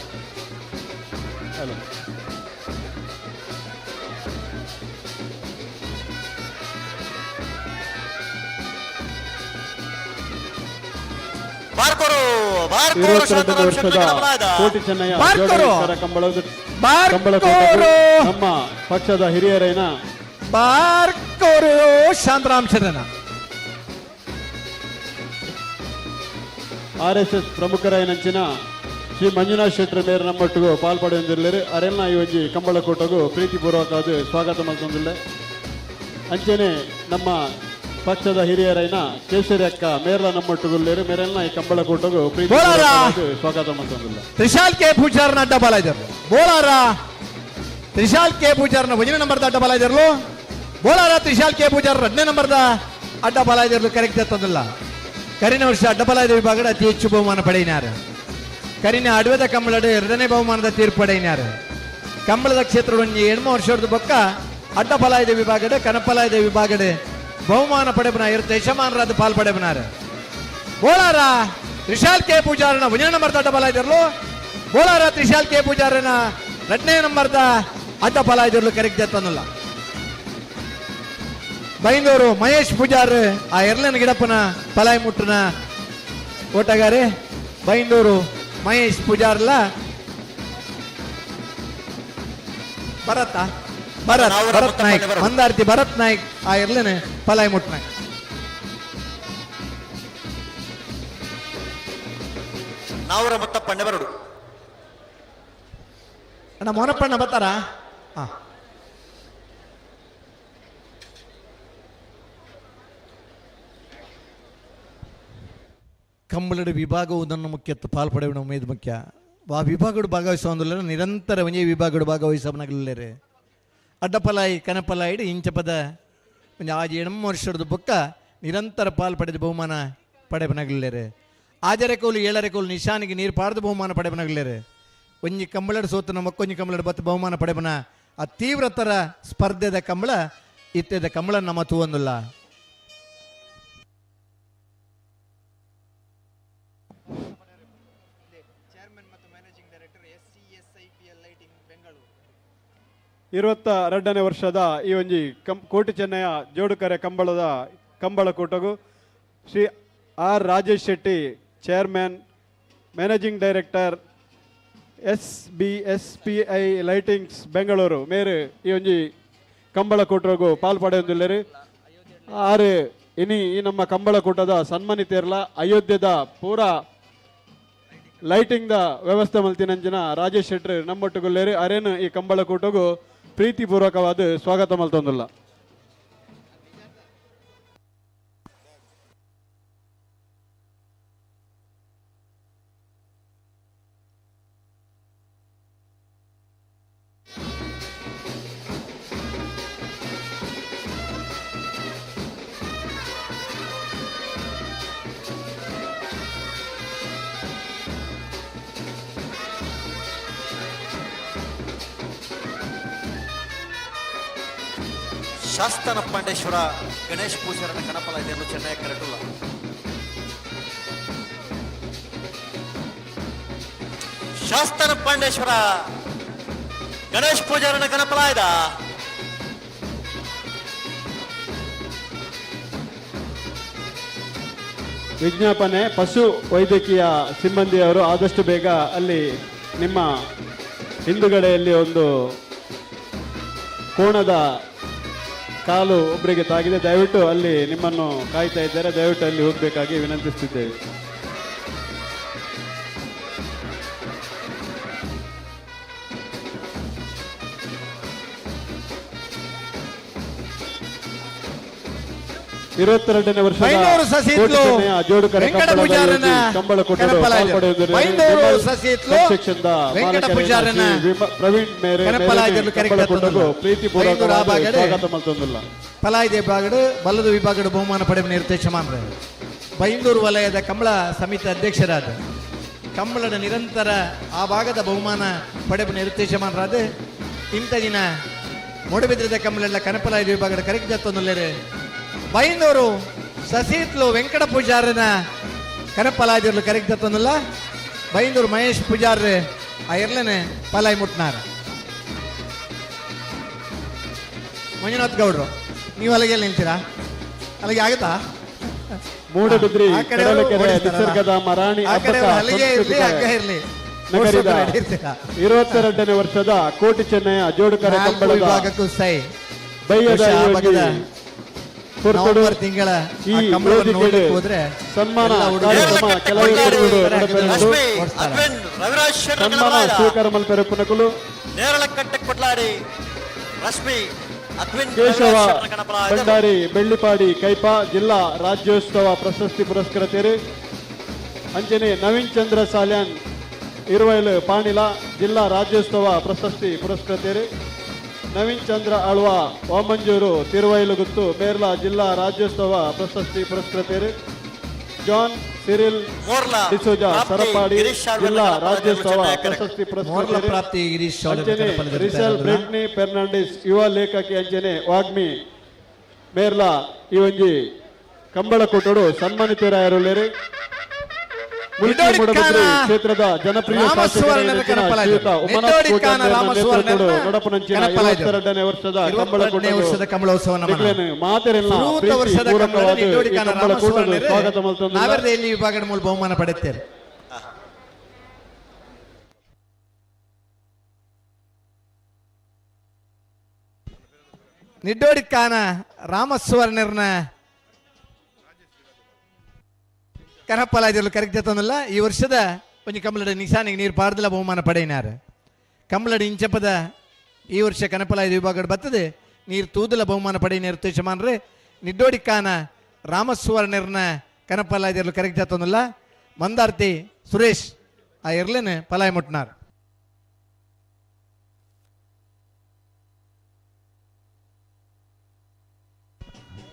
ಕೋಟಿ ಚೆನ್ನಯ್ಯ ನಮ್ಮ ಪಕ್ಷದ ಹಿರಿಯರೇನ ಬಾರ್ಕೋರು ಶಾಂತರಾಮ್ ಶರಣ RSS ಪ್ರಮುಖರಾಯನಂಚಿನ ಶ್ರೀ ಮಂಜುನಾಥ್ ಶೆಟ್ಟರ್ ಮೇರೆ ನಮ್ಮೊಟ್ಟಿಗೂ ಪಾಲ್ಪಡೆಯೊಂದಿರಲಿರು ಅರೆಲ್ಲ ಈ ಒಂಜಿ ಕಂಬಳ ಕೂಟಗೂ ಪ್ರೀತಿಪೂರ್ವಕವಾದ ಸ್ವಾಗತ ಮಾಡ್ಕೊಂಡಿಲ್ಲ. ಅಂಚೆನೆ ನಮ್ಮ ಪಕ್ಷದ ಹಿರಿಯರೈನ ಕೇಸರಿ ಅಕ್ಕ ಮೇರ್ಲ ನಮ್ಮೊಟ್ಟಿಗುಳ್ಳೇರು ಮೇರೆಲ್ಲ ಈ ಕಂಬಳ ಕೂಟಗೂ ಪ್ರೀತಿಪೂರ್ವಕವಾದ ಸ್ವಾಗತ ಮಾಡ್ಕೊಂಡಿಲ್ಲ. ತ್ರಿಶಾಲ್ ಕೆ ಪೂಜಾರ್ನ ಅಡ್ಡಬಲ ಇದ್ದರು ಬೋಲಾರ ತ್ರಿಶಾಲ್ ಕೆ ಪೂಜಾರ್ನ 1ನೇ ನಂಬರ್ದ ಅಡ್ಡಬಲ ಇದ್ದರು. ಬೋಲಾರ ತ್ರಿಶಾಲ್ ಕೆ ಪೂಜಾರ್ 2ನೇ ನಂಬರ್ದ ಅಡ್ಡಬಲ ಇದ್ದರು ಕರೆಕ್ಟ್ ಎತ್ತಂದಿಲ್ಲ. ಕರಿನ ವರ್ಷ ಅಡ್ಡಬಲ ವಿಭಾಗದ ಅತಿ ಹೆಚ್ಚು ಬಹುಮಾನ ಪಡೆಯಿನಾರು. ಕರಿನ ಅಡವೆದ ಕಂಬಳದ 2ನೇ ಬಹುಮಾನದ ತೀರ್ಪು ಪಡೆಯಿನಾರು. ಕಂಬಳದ ಕ್ಷೇತ್ರ ಹೆಣ್ಮ ವರ್ಷದ ಬೊಕ್ಕ ಅಡ್ಡಪಲಾಯದ ವಿಭಾಗದ ಕನಪಲಾಯದ ವಿಭಾಗದ ಬಹುಮಾನ ಪಡೆಬನ ಯಜಮಾನರಾದ ಪಾಲ್ಪಡೆಬನಾರು. ಬೋಲಾರ ತ್ರಿಶಾಲ್ ಕೆ ಪೂಜಾರನ 1ನೇ ನಂಬರ್ದ ಅಡ್ಡಬಲ ಇದ್ದರು. ಬೋಲಾರ ತ್ರಿಶಾಲ್ ಕೆ ಪೂಜಾರನ 2ನೇ ನಂಬರ್ದ ಅಡ್ಡಬಲ ಇದ್ದರು ಕರೆಕ್ಟ್ ಎತ್ತನ್ನಲ್ಲ. ಬೈಂದೂರು ಮಹೇಶ್ ಪೂಜಾರ್ ಆ ಎರ್ಲನ ಗಿಡಪ್ಪನ ಪಲಾಯಿ ಮುಟ್ಟನ ಓಟಗಾರೆ. ಬೈಂದೂರು ಮಹೇಶ್ ಪೂಜಾರ್ಲ ಭರತ್ ನಾಯ್ಕ್ ಮಂದಾರ್ತಿ ಭರತ್ ನಾಯ್ಕ್ ಆ ಎರ್ಲನ ಪಲಾಯಿ ಮುಟ್ಟನ ನಾವರ ಮತ್ತ ಪಂಡೆ ಬರಡು ಅಣ್ಣ ಮೋನಪ್ಪಣ್ಣ ಬರ್ತಾರ. ಕಂಬಳದ ವಿಭಾಗವು ನನ್ನ ಮುಖ್ಯತ್ತು ಪಾಲ್ಪಡೆವ ಉಮೇದು ಮುಖ್ಯ. ಆ ವಿಭಾಗಡು ಭಾಗವಹಿಸುವುದಿಲ್ಲ ನಿರಂತರ ಒಂದೇ ವಿಭಾಗಡು ಭಾಗವಹಿಸಬನಗಲ್ಲೇ ಅಡ್ಡಪಲಾಯಿ ಕನಪಲಾಯಿಡು ಇಂಚಪದ ಆ 8 ವರ್ಷದ ಬೊಕ್ಕ ನಿರಂತರ ಪಾಲ್ಪಡೆದ ಬಹುಮಾನ ಪಡೆಬನಗಲ್ಲೇ. ಆಜರೆ ಕೋಲು 7ರೆ ಕೋಲು ನಿಶಾನಿಗೆ ನೀರು ಪಾಡ್ದು ಬಹುಮಾನ ಪಡೆಬನಗಲ್ಲೇ. ಒಂಜಿ ಕಂಬಳದ ಸೋತನ ಮಕ್ಕೊಂಜಿ ಕಂಬಳದ ಬತ್ತು ಬಹುಮಾನ ಪಡೆಬನ ಆ ತೀವ್ರತರ ಸ್ಪರ್ಧೆದ ಕಂಬಳ ಇತ್ತದ ಕಂಬಳ ನಮ್ಮ ತೂವೊಂದಿಲ್ಲ. ಇರುವತ್ತ 2ನೇ ವರ್ಷದ ಈ ಒಂಜಿ ಕೋಟಿ ಚೆನ್ನಯ್ಯ ಜೋಡುಕರೆ ಕಂಬಳ ಕೂಟಗೂ Shri R Rajesh Shetty chairman managing director SBSPI lightings Bengaluru ಮೇರೆ ಈ ಒಂಜಿ ಕಂಬಳ ಕೂಟಗೂ ಪಾಲ್ಪಡೆಯೊಂದಿಲ್ಲರು. ಇನಿ ಈ ನಮ್ಮ ಕಂಬಳ ಕೂಟದ ಸನ್ಮಾನಿತೇರ್ಲ ಅಯೋಧ್ಯದ ಪೂರಾ ಲೈಟಿಂಗ್ ದ ವ್ಯವಸ್ಥೆ ಮಲ್ತಿನಂಚಿನ ರಾಜೇಶ್ ಶೆಟ್ಟಿ ನಮ್ಮೊಟ್ಟಿಗುಳ್ಳೇರು ಅರೇನು ಈ ಕಂಬಳ ಕೂಟಗೂ ಪ್ರೀತಿಪೂರ್ವಕವಾದ ಸ್ವಾಗತ ಮಲ್ತೊಂದಿಲ್ಲ. ಶಾಸ್ತನ ಪಾಂಡೇಶ್ವರ ಗಣೇಶ್ ಪೂಜಾರನ ಕನಪಲ ಇದೆಯಲ್ಲ ಚೆನ್ನೈ ಕರೆಟುಲ್ಲ. ಶಾಸ್ತನ ಪಾಂಡೇಶ್ವರ ಗಣೇಶ್ ಪೂಜಾರನ ಕನಪಲ ಇದ ವಿಜ್ಞಾಪನೆ ಪಶು ವೈದ್ಯಕೀಯ ಸಿಬ್ಬಂದಿಯವರು ಆದಷ್ಟು ಬೇಗ ಅಲ್ಲಿ ನಿಮ್ಮ ಹಿಂದುಗಡೆಯಲ್ಲಿ ಒಂದು ಕೋಣದ ಕಾಲು ಒಬ್ಬರಿಗೆ ತಾಗಿದೆ. ದಯವಿಟ್ಟು ಅಲ್ಲಿ ನಿಮ್ಮನ್ನು ಕಾಯ್ತಾ ಇದ್ದಾರೆ. ದಯವಿಟ್ಟು ಅಲ್ಲಿ ಹೋಗಬೇಕಾಗಿ ವಿನಂತಿಸುತ್ತಿದ್ದೇವೆ. 22ನೇ ವರ್ಷದ ಬೈಂದೂರು ಸಸಿತ್ಲು ಕೋಟಿ ಚೆನ್ನಯ್ಯ ಜೋಡುಕರೆ ವೆಂಕಟ ಪೂಜಾರನ ಕಂಬಳ ಕೊಟ್ಟರು ಕನಪಲಾಜರು. ಬೈಂದೂರು ಸಸಿತ್ಲು ವೆಂಕಟ ಪೂಜಾರನ ಪ್ರವೀಣ್ ಮೇರೆ ಕನಪಲಾಜರು ಕರೆಕ್ಟ್ ಕೊಟ್ಟರು ಪ್ರೀತಿ ಪೂರ್ವಕ ಸ್ವಾಗತ ಮಲ್ತೊಂದಿಲ್ಲ ಪಲಾಯ್ದೆ ವಿಭಾಗಡು ಬಲ್ಲದ ವಿಭಾಗಡು ಬಹುಮಾನ ಪಡೆಯುವ ನಿರ್ದೇಶಮಾನರು ಬೈಂದೂರು ವಲಯದ ಕಂಬಳ ಸಮಿತಿ ಅಧ್ಯಕ್ಷರಾದ ಕಂಬಳದ ನಿರಂತರ ಆ ಭಾಗದ ಬಹುಮಾನ ಪಡೆಯುವ ನಿರ್ದೇಶಮಾನರಾದ ಇಂಥ ದಿನ ಮೂಡಬಿದ್ರದ ಕಂಬಳೆಲ್ಲ ಕನಪಲಾಯ್ದ ವಿಭಾಗದ ಕರೆಕ್ಟ್ ಜತ್ತೊಂದುಲ್ಲೇರು ಬೈಂದೂರು ಸಸೀತ್ಲು ವೆಂಕಟ ಪೂಜಾರನ ಕನಪಲಾಯ್ದಿರ್ಲು ಕರೆಕ್ಟ್ ಜತ್ತೊಂದಿಲ್ಲ ಬೈಂದೂರು ಮಹೇಶ್ ಪೂಜಾರ್ ಆ ಎರ್ಲನೆ ಪಲಾಯ್ ಮುಟ್ನಾರ ಮಂಜುನಾಥ್ ಗೌಡ್ರು ನೀವು ಅಲ್ಲಿಗೆ ನಿಲ್ತೀರಾ ಅಲ್ಲಿಗೆ ಆಗುತ್ತಾ ಮೂಡಬಿದ್ರಿ ಕಡಲಕೆರೆ ನಿಸರ್ಗಧಾಮ ರಾಣಿ ಇರ್ಲಿ ನಗರದ 22ನೇ ವರ್ಷದ ಕೋಟಿ ಚೆನ್ನಯ್ಯ ಜೋಡುಕರೆ ಕಂಬಳದ ವಿಭಾಗಕ್ಕೂ ಸೈ ಬೈಯದ ನವೆಂಬರ್ ತಿಂಗಳ ಈ ಹೋದ್ರೆ ಸನ್ಮಾನ ಕಾರ್ಯಕ್ರಮ ಸನ್ಮಾನ ಸ್ವೀಕಾರ ಮಲ್ಪೆರೆ ಪುನಕುಲು ನೇರಳಕಟ್ಟೆ ಕೊಟ್ಲಾಡಿ ರಶ್ಮಿ ಕೇಶವ ಭಂಡಾರಿ ಬೆಳ್ಳಿಪಾಡಿ ಕೈಪ ಜಿಲ್ಲಾ ರಾಜ್ಯೋತ್ಸವ ಪ್ರಶಸ್ತಿ ಪುರಸ್ಕೃತರು ಅಂಜನೆ ನವೀನ್ ಚಂದ್ರ ಸಾಲ್ಯಾನ್ ಇರುವೈಲು ಪಾಣಿಲ ಜಿಲ್ಲಾ ರಾಜ್ಯೋತ್ಸವ ಪ್ರಶಸ್ತಿ ಪುರಸ್ಕೃತರು ನವೀನ್ ಚಂದ್ರ ಆಳ್ವ ವಾಮಂಜೂರು ತಿರುವೈಲುಗುತ್ತು ಮೇರ್ಲಾ ಜಿಲ್ಲಾ ರಾಜ್ಯೋತ್ಸವ ಪ್ರಶಸ್ತಿ ಪುರಸ್ಕೃತರು ಜಾನ್ ಸಿರಿಲ್ ಡಿಸೋಜಾ ಸರಪಾಡಿ ಜಿಲ್ಲಾ ರಾಜ್ಯೋತ್ಸವ ಪ್ರಶಸ್ತಿ ಪುರಸ್ಕೃತರು ರಿಸಲ್ ಬ್ರೆಟ್ನಿ ಫೆರ್ನಾಂಡಿಸ್ ಯುವ ಲೇಖಕಿ ಅಂಜನೆ ವಾಗ್ಮಿ ಮೇರ್ಲಾ ಈ ಒಂಜಿ ಕಂಬಳ ಕೊಟ್ಟಡು ಸನ್ಮಾನಿತರಾಯರುಳ್ಳೇರು ಕ್ಷೇತ್ರದ ಜನಪ್ರಿಯ ನಡಪನಂಚಿನ ವರ್ಷದ ಕಂಬಳೋತ್ಸವ ಸ್ವಾಗತ ನಾವೆಲ್ಲಿ ವಿಭಾಗದ ಮೂಲ ಬಹುಮಾನ ಪಡೆಯುತ್ತೇವೆ ನಿಡ್ಡೋಡಿಕಾನ ರಾಮಸ್ವರ್ಣರ್ನ ಕನಪಲಾಜರ್ಲು ಕರೆಕ್ಟ್ ಜತ್ತೊಂದಿಲ್ಲ ಈ ವರ್ಷದ ಒಂಜಿ ಕಂಬಳದ ನಿಶಾನಿಗೆ ನೀರು ಪಾಡ್ದಲ ಬಹುಮಾನ ಪಡೆಯಿನಾರ ಕಂಬಳದ ಇಂಚಪದ ಈ ವರ್ಷ ಕನಪಲಾಜ ವಿಭಾಗದ ಬರ್ತದೆ ನೀರು ತೂದಲ ಬಹುಮಾನ ಪಡೆಯಿನ ನಿರ್ದೇಶಮಾನ್ರೆ ನಿಡ್ಡೋಡಿಕಾನ ರಾಮಸ್ವರ್ಣರ್ನ ಕನಪಲಾಜರ್ಲು ಕರೆಕ್ಟ್ ಜತ್ತೊಂದಿಲ್ಲ ಮಂದಾರ್ತಿ ಸುರೇಶ್ ಆ ಎರ್ಲೇನೆ ಪಲಾಯ್ ಮುಟ್ನಾರ್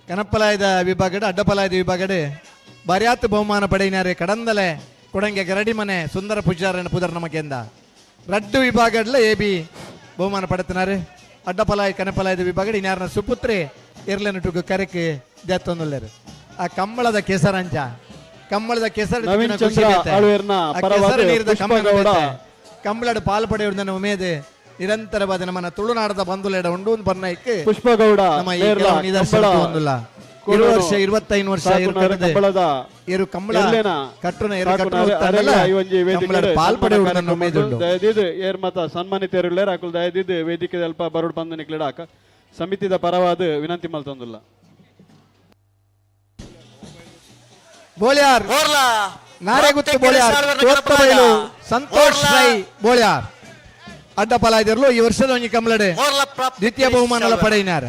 ಕನಪಲಾಯದ ವಿಭಾಗದ ಅಡ್ಡಪಲಾಯದ ವಿಭಾಗದ ಬರ್ಯಾತ್ ಬಹುಮಾನ ಪಡೆಯಿನಾರೆ ಕಡಂದಲೆ ಕೊಡಂಗೆ ಗರಡಿ ಮನೆ ಸುಂದರ ಪೂಜಾರನ ಪುದರ್ ನಮಗೆಂದ ರಡ್ಡು ವಿಭಾಗಡ್ಲ ಎ ಬಿ ಬಹುಮಾನ ಪಡೆತನಾರೆ ಅಡ್ಡಪಲಾಯ ಕನಪಲಾಯದ ವಿಭಾಗದ ಇನ್ಯಾರನ ಸುಪುತ್ರಿ ಇರ್ಲೆನಟುಗು ಕರೆಕ್ ಜತ್ತೊಂದುಲ್ಲೇರು ಆ ಕಂಬಳದ ಕೆಸರಂಚ ಕಂಬಳದ ಕೆಸರು ಕಂಬಳದ ಪಾಲು ಪಡೆಯುವುದನ್ನು ಉಮೇದೆ ನಿರಂತರವಾದ ನಮ್ಮನ್ನ ತುಳುನಾಡದ ಬಂಧುಲೆಡ ಉಂಡು ಬರ್ನೈಕ್ ಪುಷ್ಪಗೌಡ ನಿದರ್ಶನ ಹೊಂದಿಲ್ಲ 20 ವರ್ಷ 25 ವರ್ಷ ಇರು ಕಂಬಳ ಕಟ್ಟುನ ಏರ್ಮತ ಸನ್ಮಾನಿತರುಳ್ಳೇರ್ ಹಾಕುಲ್ ದಯದಿದ್ದು ವೇದಿಕೆ ಅಲ್ಪ ಬರೋಡ್ ಬಂದು ನಿಕ್ಲಿಡಾಕ ಸಮಿತಿದ ಪರವಾದ ವಿನಂತಿ ಮಲ್ತೊಂದಿಲ್ಲ ಬೋಳ್ಯಾರ್ ನಾರೆಗುತ್ತಿ ಬೋಳ್ಯಾರ್ ಸಂತೋಷ್ ರೈ ಬೋಳ್ಯಾರ್ ಅಡ್ಡಪಲಾಯ್ದಿರ್ಲು ಈ ವರ್ಷದ ಒಂಜಿ ಕಂಬಳಡೆ ದ್ವಿತೀಯ ಬಹುಮಾನ ಪಡೆಯಿನಾರ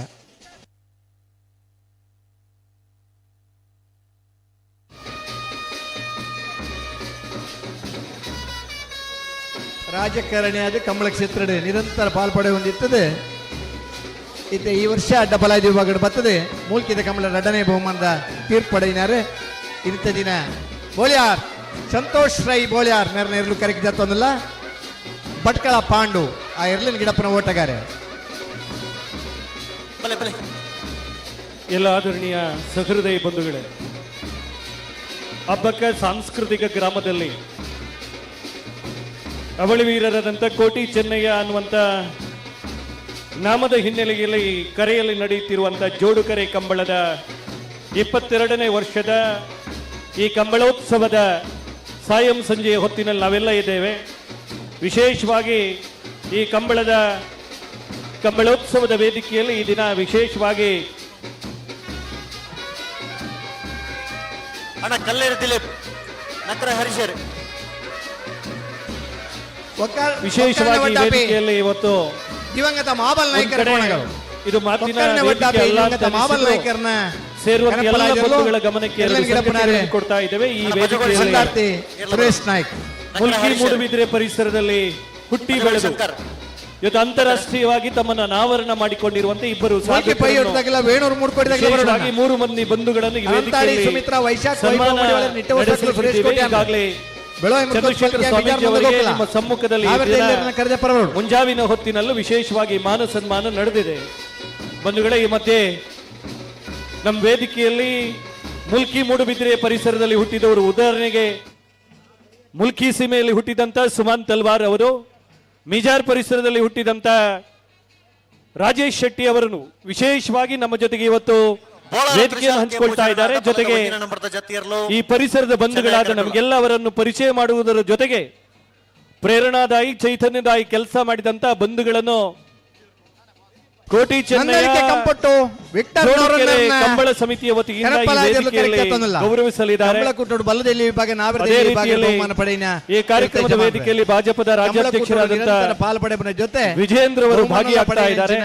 ರಾಜಕಾರಣಿಯಾದ ಕಂಬಳ ಕ್ಷೇತ್ರ ನಿರಂತರ ಪಾಲ್ಪಡೆ ಹೊಂದಿರ್ತದೆ ಇತ್ತೆ ಈ ವರ್ಷ ಅಡ್ಡಪಲಾಯ್ದ ವಿಭಾಗ ಬರ್ತದೆ ಮೂಲ್ಕಿದ ಕಂಬಳ ಎರಡನೇ ಬಹುಮಾನದ ತೀರ್ಪು ಪಡೆಯಿನಾರೆ ಇಂಥ ದಿನ ಬೋಳ್ಯಾರ್ ಸಂತೋಷ್ ರೈ ಬೋಳ್ಯಾರ್ ನೆರಳು ಕರೆಕ್ಟ್ ಜತ್ತೊಂದಿಲ್ಲ ಭಟ್ಕಳ ಪಾಂಡು ಆ ಎರ್ಲಿನ ಗಿಡಪ್ಪನ ಓಟಗಾರೆ ಎಲ್ಲ ಆದರಣೀಯ ಸಹೃದಯ ಬಂಧುಗಳೇ, ಹಬ್ಬಕ್ಕ ಸಾಂಸ್ಕೃತಿಕ ಗ್ರಾಮದಲ್ಲಿ ಅವಳಿ ವೀರರಾದಂಥ ಕೋಟಿ ಚೆನ್ನಯ್ಯ ಅನ್ನುವಂಥ ನಾಮದ ಹಿನ್ನೆಲೆಯಲ್ಲಿ ಕರೆಯಲ್ಲಿ ನಡೆಯುತ್ತಿರುವಂಥ ಜೋಡುಕರೆ ಕಂಬಳದ 22ನೇ ವರ್ಷದ ಈ ಕಂಬಳೋತ್ಸವದ ಸಾಯಂ ಸಂಜೆಯ ಹೊತ್ತಿನಲ್ಲಿ ನಾವೆಲ್ಲ ಇದ್ದೇವೆ. ವಿಶೇಷವಾಗಿ ಈ ಕಂಬಳೋತ್ಸವದ ವೇದಿಕೆಯಲ್ಲಿ ಈ ದಿನ ವಿಶೇಷವಾಗಿ ಅಣ್ಣ ಕಲ್ಲೇರು ದಿಲೀಪ್ ನಕರ ಹರಿಶರ್ ವಿಶೇಷವಾಗಿ ವೇದಿಕೆಯಲ್ಲಿ ಇವತ್ತು ದಿವಂಗತ ಮಾಬಲ್ ನಾಯ್ಕರ್ ಇದು ಮಾತಿನ ಮಾಬಲ್ ನಾಯ್ಕರ್ನ ಸೇರುವಂತೆ ಎಲ್ಲ ಬಂಧುಗಳ ಗಮನಕ್ಕೆ ಕೊಡ್ತಾ ಇದ್ದೇವೆ. ಈ ವೇದಿಕೆಯಲ್ಲಿ ಸುರೇಶ್ ನಾಯ್ಕ್ ಮುಲ್ಕಿ ಮೂಡುಬಿದಿರೆ ಪರಿಸರದಲ್ಲಿ ಹುಟ್ಟಿ ಬೆಳೆದು ಇವತ್ತು ಅಂತಾರಾಷ್ಟ್ರೀಯವಾಗಿ ತಮ್ಮನ್ನು ಅನಾವರಣ ಮಾಡಿಕೊಂಡಿರುವಂತೆ ಇಬ್ಬರು ವಿಶೇಷವಾಗಿ 3 ಮಂದಿ ಬಂಧುಗಳನ್ನು ಈ ವೇದಿಕೆಯಲ್ಲಿ ಸನ್ಮಾನ ನಡೆಸಲಿದ್ದೇವೆ. ಈಗಾಗಲೇ ಚಂದ್ರಶೇಖರ ಸ್ವಾಮೀಜಿ ಅವರಿಗೆ ನಮ್ಮ ಸಮ್ಮುಖದಲ್ಲಿ ಮುಂಜಾವಿನ ಹೊತ್ತಿನಲ್ಲೂ ವಿಶೇಷವಾಗಿ ಮಾನ ಸನ್ಮಾನ ನಡೆದಿದೆ. ಬಂಧುಗಳೇ, ಈ ಮಧ್ಯೆ ನಮ್ಮ ವೇದಿಕೆಯಲ್ಲಿ ಮುಲ್ಕಿ ಮೂಡುಬಿದಿರೆ ಪರಿಸರದಲ್ಲಿ ಹುಟ್ಟಿದವರು, ಉದಾಹರಣೆಗೆ ಮುಲ್ಕಿ ಸೀಮೆಯಲ್ಲಿ ಹುಟ್ಟಿದಂತ ಸುಮನ್ ತಲ್ವಾರ್ ಅವರು, ಮಿಜಾರ್ ಪರಿಸರದಲ್ಲಿ ಹುಟ್ಟಿದಂತ ರಾಜೇಶ್ ಶೆಟ್ಟಿ ಅವರನ್ನು ವಿಶೇಷವಾಗಿ ನಮ್ಮ ಜೊತೆಗೆ ಇವತ್ತು ವೇದಿಕೆಯನ್ನು ಹಂಚಿಕೊಳ್ತಾ ಇದ್ದಾರೆ. ಜೊತೆಗೆ ಈ ಪರಿಸರದ ಬಂಧುಗಳಾದ ನಮಗೆಲ್ಲ ಅವರನ್ನು ಪರಿಚಯ ಮಾಡುವುದರ ಜೊತೆಗೆ ಪ್ರೇರಣಾದಾಯಿ, ಚೈತನ್ಯದಾಯಿ ಕೆಲಸ ಮಾಡಿದಂತ ಬಂಧುಗಳನ್ನು ಕೋಟಿ ಚೆನ್ನಯ್ಯ ಕಂಬಳ ಸಮಿತಿಯ ವತಿಯಿಂದ ಗೌರವಿಸಲಿದ್ದಾರೆ. ಈ ಕಾರ್ಯಕ್ರಮದ ವೇದಿಕೆಯಲ್ಲಿ ಭಾಜಪದ ರಾಜ್ಯಾಧ್ಯಕ್ಷರಾದಂತಹ ಜೊತೆ ವಿಜೇಂದ್ರ ಅವರು ಭಾಗಿಯಾಗ್ತಾ ಇದ್ದಾರೆ.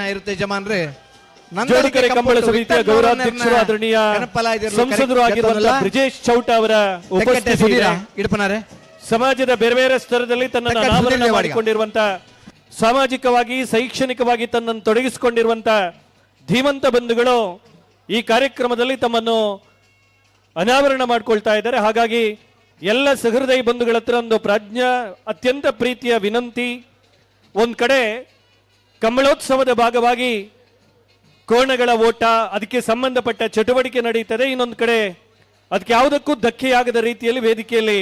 ಜೋಡುಕೆರೆ ಕಂಬಳ ಸಮಿತಿಯ ಗೌರವಾಧ್ಯಕ್ಷರು ಆದರಣೀಯ ಸಂಸದರು ಆಗಿರುವಂತಹ ಬ್ರಿಜೇಶ್ ಚೌಟ ಅವರ ಉಪಸ್ಥಿತಿ, ಸಮಾಜದ ಬೇರೆ ಬೇರೆ ಸ್ತರದಲ್ಲಿ ತನ್ನನ್ನು ಅನಾವರಣ ಮಾಡಿಕೊಂಡಿರುವಂತಹ, ಸಾಮಾಜಿಕವಾಗಿ ಶೈಕ್ಷಣಿಕವಾಗಿ ತನ್ನನ್ನು ತೊಡಗಿಸಿಕೊಂಡಿರುವಂತ ಧೀಮಂತ ಬಂಧುಗಳು ಈ ಕಾರ್ಯಕ್ರಮದಲ್ಲಿ ತಮ್ಮನ್ನು ಅನಾವರಣ ಮಾಡಿಕೊಳ್ತಾ ಇದ್ದಾರೆ. ಹಾಗಾಗಿ ಎಲ್ಲ ಸಹೃದಯ ಬಂಧುಗಳ ಹತ್ರ ಒಂದು ಅತ್ಯಂತ ಪ್ರೀತಿಯ ವಿನಂತಿ. ಒಂದ್ ಕಡೆ ಕಂಬಳೋತ್ಸವದ ಭಾಗವಾಗಿ ಕೋಣಗಳ ಓಟ, ಅದಕ್ಕೆ ಸಂಬಂಧಪಟ್ಟ ಚಟುವಟಿಕೆ ನಡೀತದೆ. ಇನ್ನೊಂದು ಕಡೆ ಅದಕ್ಕೆ ಯಾವುದಕ್ಕೂ ಧಕ್ಕೆಯಾಗದ ರೀತಿಯಲ್ಲಿ ವೇದಿಕೆಯಲ್ಲಿ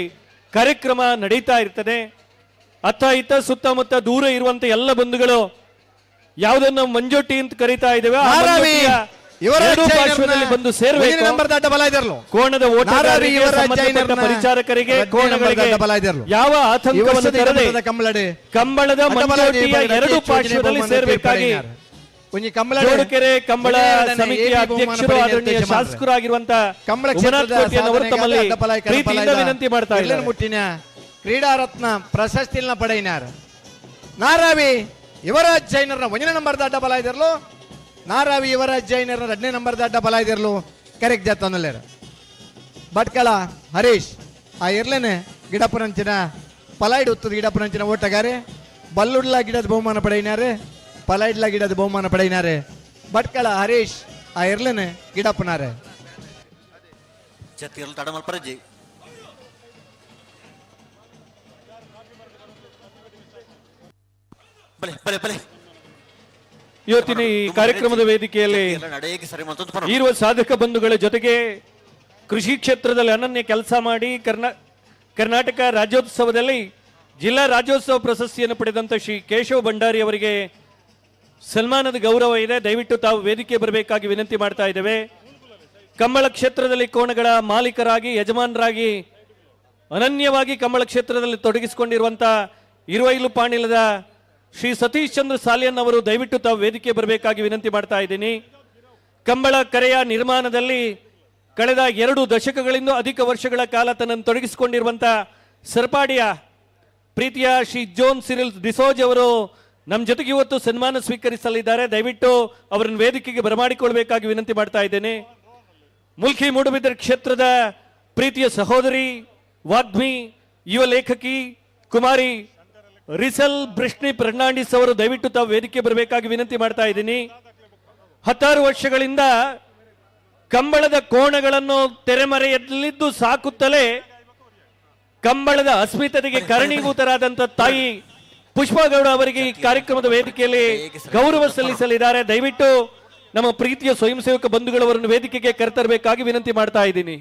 ಕಾರ್ಯಕ್ರಮ ನಡೀತಾ ಇರ್ತದೆ. ಅತ್ತ ಇತ್ತ ಸುತ್ತಮುತ್ತ ದೂರ ಇರುವಂತ ಎಲ್ಲ ಬಂಧುಗಳು ಯಾವುದನ್ನು ಮಂಜೋಟಿ ಅಂತ ಕರೀತಾ ಇದ್ದೇವೆ ಬಂದು ಸೇರಬೇಕು. ಕೋಣದ ಓಟಗಾರರಿಗೆ, ಸಂಬಂಧಪಟ್ಟ ಪರಿಚಾರಕರಿಗೆ, ಕೋಣಗಳಿಗೆ ಯಾವ ಆತಂಕವನ್ನು ತರದೆ ಕಂಬಳದ ಮಂಜೋಟಿಯ 2 ಪಾರ್ಶ್ವದಲ್ಲಿ ಸೇರಬೇಕಾಗಿ ಜೋಡುಕೆರೆ ಕಂಬಳ ಸಮಿತಿಯ ಅಧ್ಯಕ್ಷರು ಆದರಣೀಯ ಶಾಸಕರಾಗಿರುವಂತಹ ಉಮನಾಥ್ ತಮ್ಮಲ್ಲಿ ಪ್ರೀತಿಯಿಂದ ವಿನಂತಿ ಮಾಡ್ತಾ ಇದ್ದಾರೆ. ಕ್ರೀಡಾರತ್ನ ಪ್ರಶಸ್ತಿನ ಪಡೆಯಿನಾರ್ ನಾರಾವಿ ಯುವರಾಜ್ ಜೈನರ್ನ 1ನೇ ನಂಬರ್ದ ಅಡ್ಡ ಬಲ ಇದಿರ್ಲು, ನಾರಾವಿ ಯುವರಾಜ್ ಜೈನರ್ನ 2ನೇ ನಂಬರ್ದ ಅಡ್ಡ ಬಲ ಇದಿರ್ಲು ಕರೆಕ್ಟ್ ಜಾತನಲ್ಲೇರು ಭಟ್ಕಳ ಹರೀಶ್ ಆ ಇರ್ಲೇನೆ ಗಿಡಪುರಂಚಿನ ಪಲಾಯ್ಡ್ ಉತ್ತದ ಗಿಡಪುರಂಚಿನ ಓಟಗಾರೆ ಬಲ್ಲುಡ್ಲ ಗಿಡದ ಬಹುಮಾನ ಪಡೆಯಿನಾರೆ, ಪಲಾಯ್ಡ್ಲ ಗಿಡದ ಬಹುಮಾನ ಪಡೆಯಿನಾರೆ ಭಟ್ಕಳ ಹರೀಶ್ ಆ ಇರ್ಲೇನೆ ಗಿಡಪ್ಪನಾರೆ. ಇವತ್ತಿನ ಈ ಕಾರ್ಯಕ್ರಮದ ವೇದಿಕೆಯಲ್ಲಿ ಇರುವ ಸಾಧಕ ಬಂಧುಗಳ ಜೊತೆಗೆ ಕೃಷಿ ಕ್ಷೇತ್ರದಲ್ಲಿ ಅನನ್ಯ ಕೆಲಸ ಮಾಡಿ ಕರ್ನಾಟಕ ರಾಜ್ಯೋತ್ಸವದಲ್ಲಿ ಜಿಲ್ಲಾ ರಾಜ್ಯೋತ್ಸವ ಪ್ರಶಸ್ತಿಯನ್ನು ಪಡೆದಂತ ಶ್ರೀ ಕೇಶವ ಭಂಡಾರಿ ಅವರಿಗೆ ಸನ್ಮಾನದ ಗೌರವ ಇದೆ. ದಯವಿಟ್ಟು ತಾವು ವೇದಿಕೆ ಬರಬೇಕಾಗಿ ವಿನಂತಿ ಮಾಡ್ತಾ ಇದ್ದೇವೆ. ಕಂಬಳ ಕ್ಷೇತ್ರದಲ್ಲಿ ಕೋಣಗಳ ಮಾಲೀಕರಾಗಿ, ಯಜಮಾನರಾಗಿ ಅನನ್ಯವಾಗಿ ಕಂಬಳ ಕ್ಷೇತ್ರದಲ್ಲಿ ತೊಡಗಿಸಿಕೊಂಡಿರುವಂತಹ ಇರುವೈಲು ಪಾಣಿಲದ ಶ್ರೀ ಸತೀಶ್ ಚಂದ್ರ ಸಾಲಿಯನ್ ಅವರು ದಯವಿಟ್ಟು ತಾವು ವೇದಿಕೆ ಬರಬೇಕಾಗಿ ವಿನಂತಿ ಮಾಡ್ತಾ ಇದ್ದೀನಿ. ಕಂಬಳ ಕರೆಯ ನಿರ್ಮಾಣದಲ್ಲಿ ಕಳೆದ 2 ದಶಕಗಳಿಂದ ಅಧಿಕ ವರ್ಷಗಳ ಕಾಲ ತನ್ನನ್ನು ತೊಡಗಿಸಿಕೊಂಡಿರುವಂತಹ ಸರ್ಪಾಡಿಯ ಪ್ರೀತಿಯ ಶ್ರೀ ಜೋನ್ ಸಿರಿಲ್ ಡಿಸೋಜ್ ಅವರು ನಮ್ಮ ಜೊತೆಗೆ ಇವತ್ತು ಸನ್ಮಾನ ಸ್ವೀಕರಿಸಲಿದ್ದಾರೆ. ದಯವಿಟ್ಟು ಅವರನ್ನು ವೇದಿಕೆಗೆ ಬರಮಾಡಿಕೊಳ್ಬೇಕಾಗಿ ವಿನಂತಿ ಮಾಡ್ತಾ ಇದ್ದೇನೆ. ಮುಲ್ಕಿ ಮೂಡುಬಿದಿರೆ ಕ್ಷೇತ್ರದ ಪ್ರೀತಿಯ ಸಹೋದರಿ, ವಾಗ್ಮಿ, ಯುವ ಲೇಖಕಿ ಕುಮಾರಿ ರಿಸಲ್ ಬ್ರಿಷ್ಣಿ ಫರ್ನಾಂಡಿಸ್ ಅವರು ದಯವಿಟ್ಟು ತಾವು ವೇದಿಕೆ ಬರಬೇಕಾಗಿ ವಿನಂತಿ ಮಾಡ್ತಾ ಇದ್ದೀನಿ. 16 ವರ್ಷಗಳಿಂದ ಕಂಬಳದ ಕೋಣಗಳನ್ನು ತೆರೆಮರೆಯಲ್ಲಿದ್ದು ಸಾಕುತ್ತಲೇ ಕಂಬಳದ ಅಸ್ಮಿತೆಗೆ ಕಾರಣೀಭೂತರಾದಂತ ತಾಯಿ ಪುಷ್ಪಗೌಡ ಅವರಿಗೆ ಈ ಕಾರ್ಯಕ್ರಮದ ವೇದಿಕೆಯಲ್ಲಿ ಗೌರವ ಸಲ್ಲಿಸಲಿದ್ದಾರೆ. ದಯವಿಟ್ಟು ನಮ್ಮ ಪ್ರೀತಿಯ ಸ್ವಯಂ ಸೇವಕ ಬಂಧುಗಳವರನ್ನು ವೇದಿಕೆಗೆ ಕರೆತರಬೇಕಾಗಿ ವಿನಂತಿ ಮಾಡ್ತಾ ಇದ್ದೀನಿ.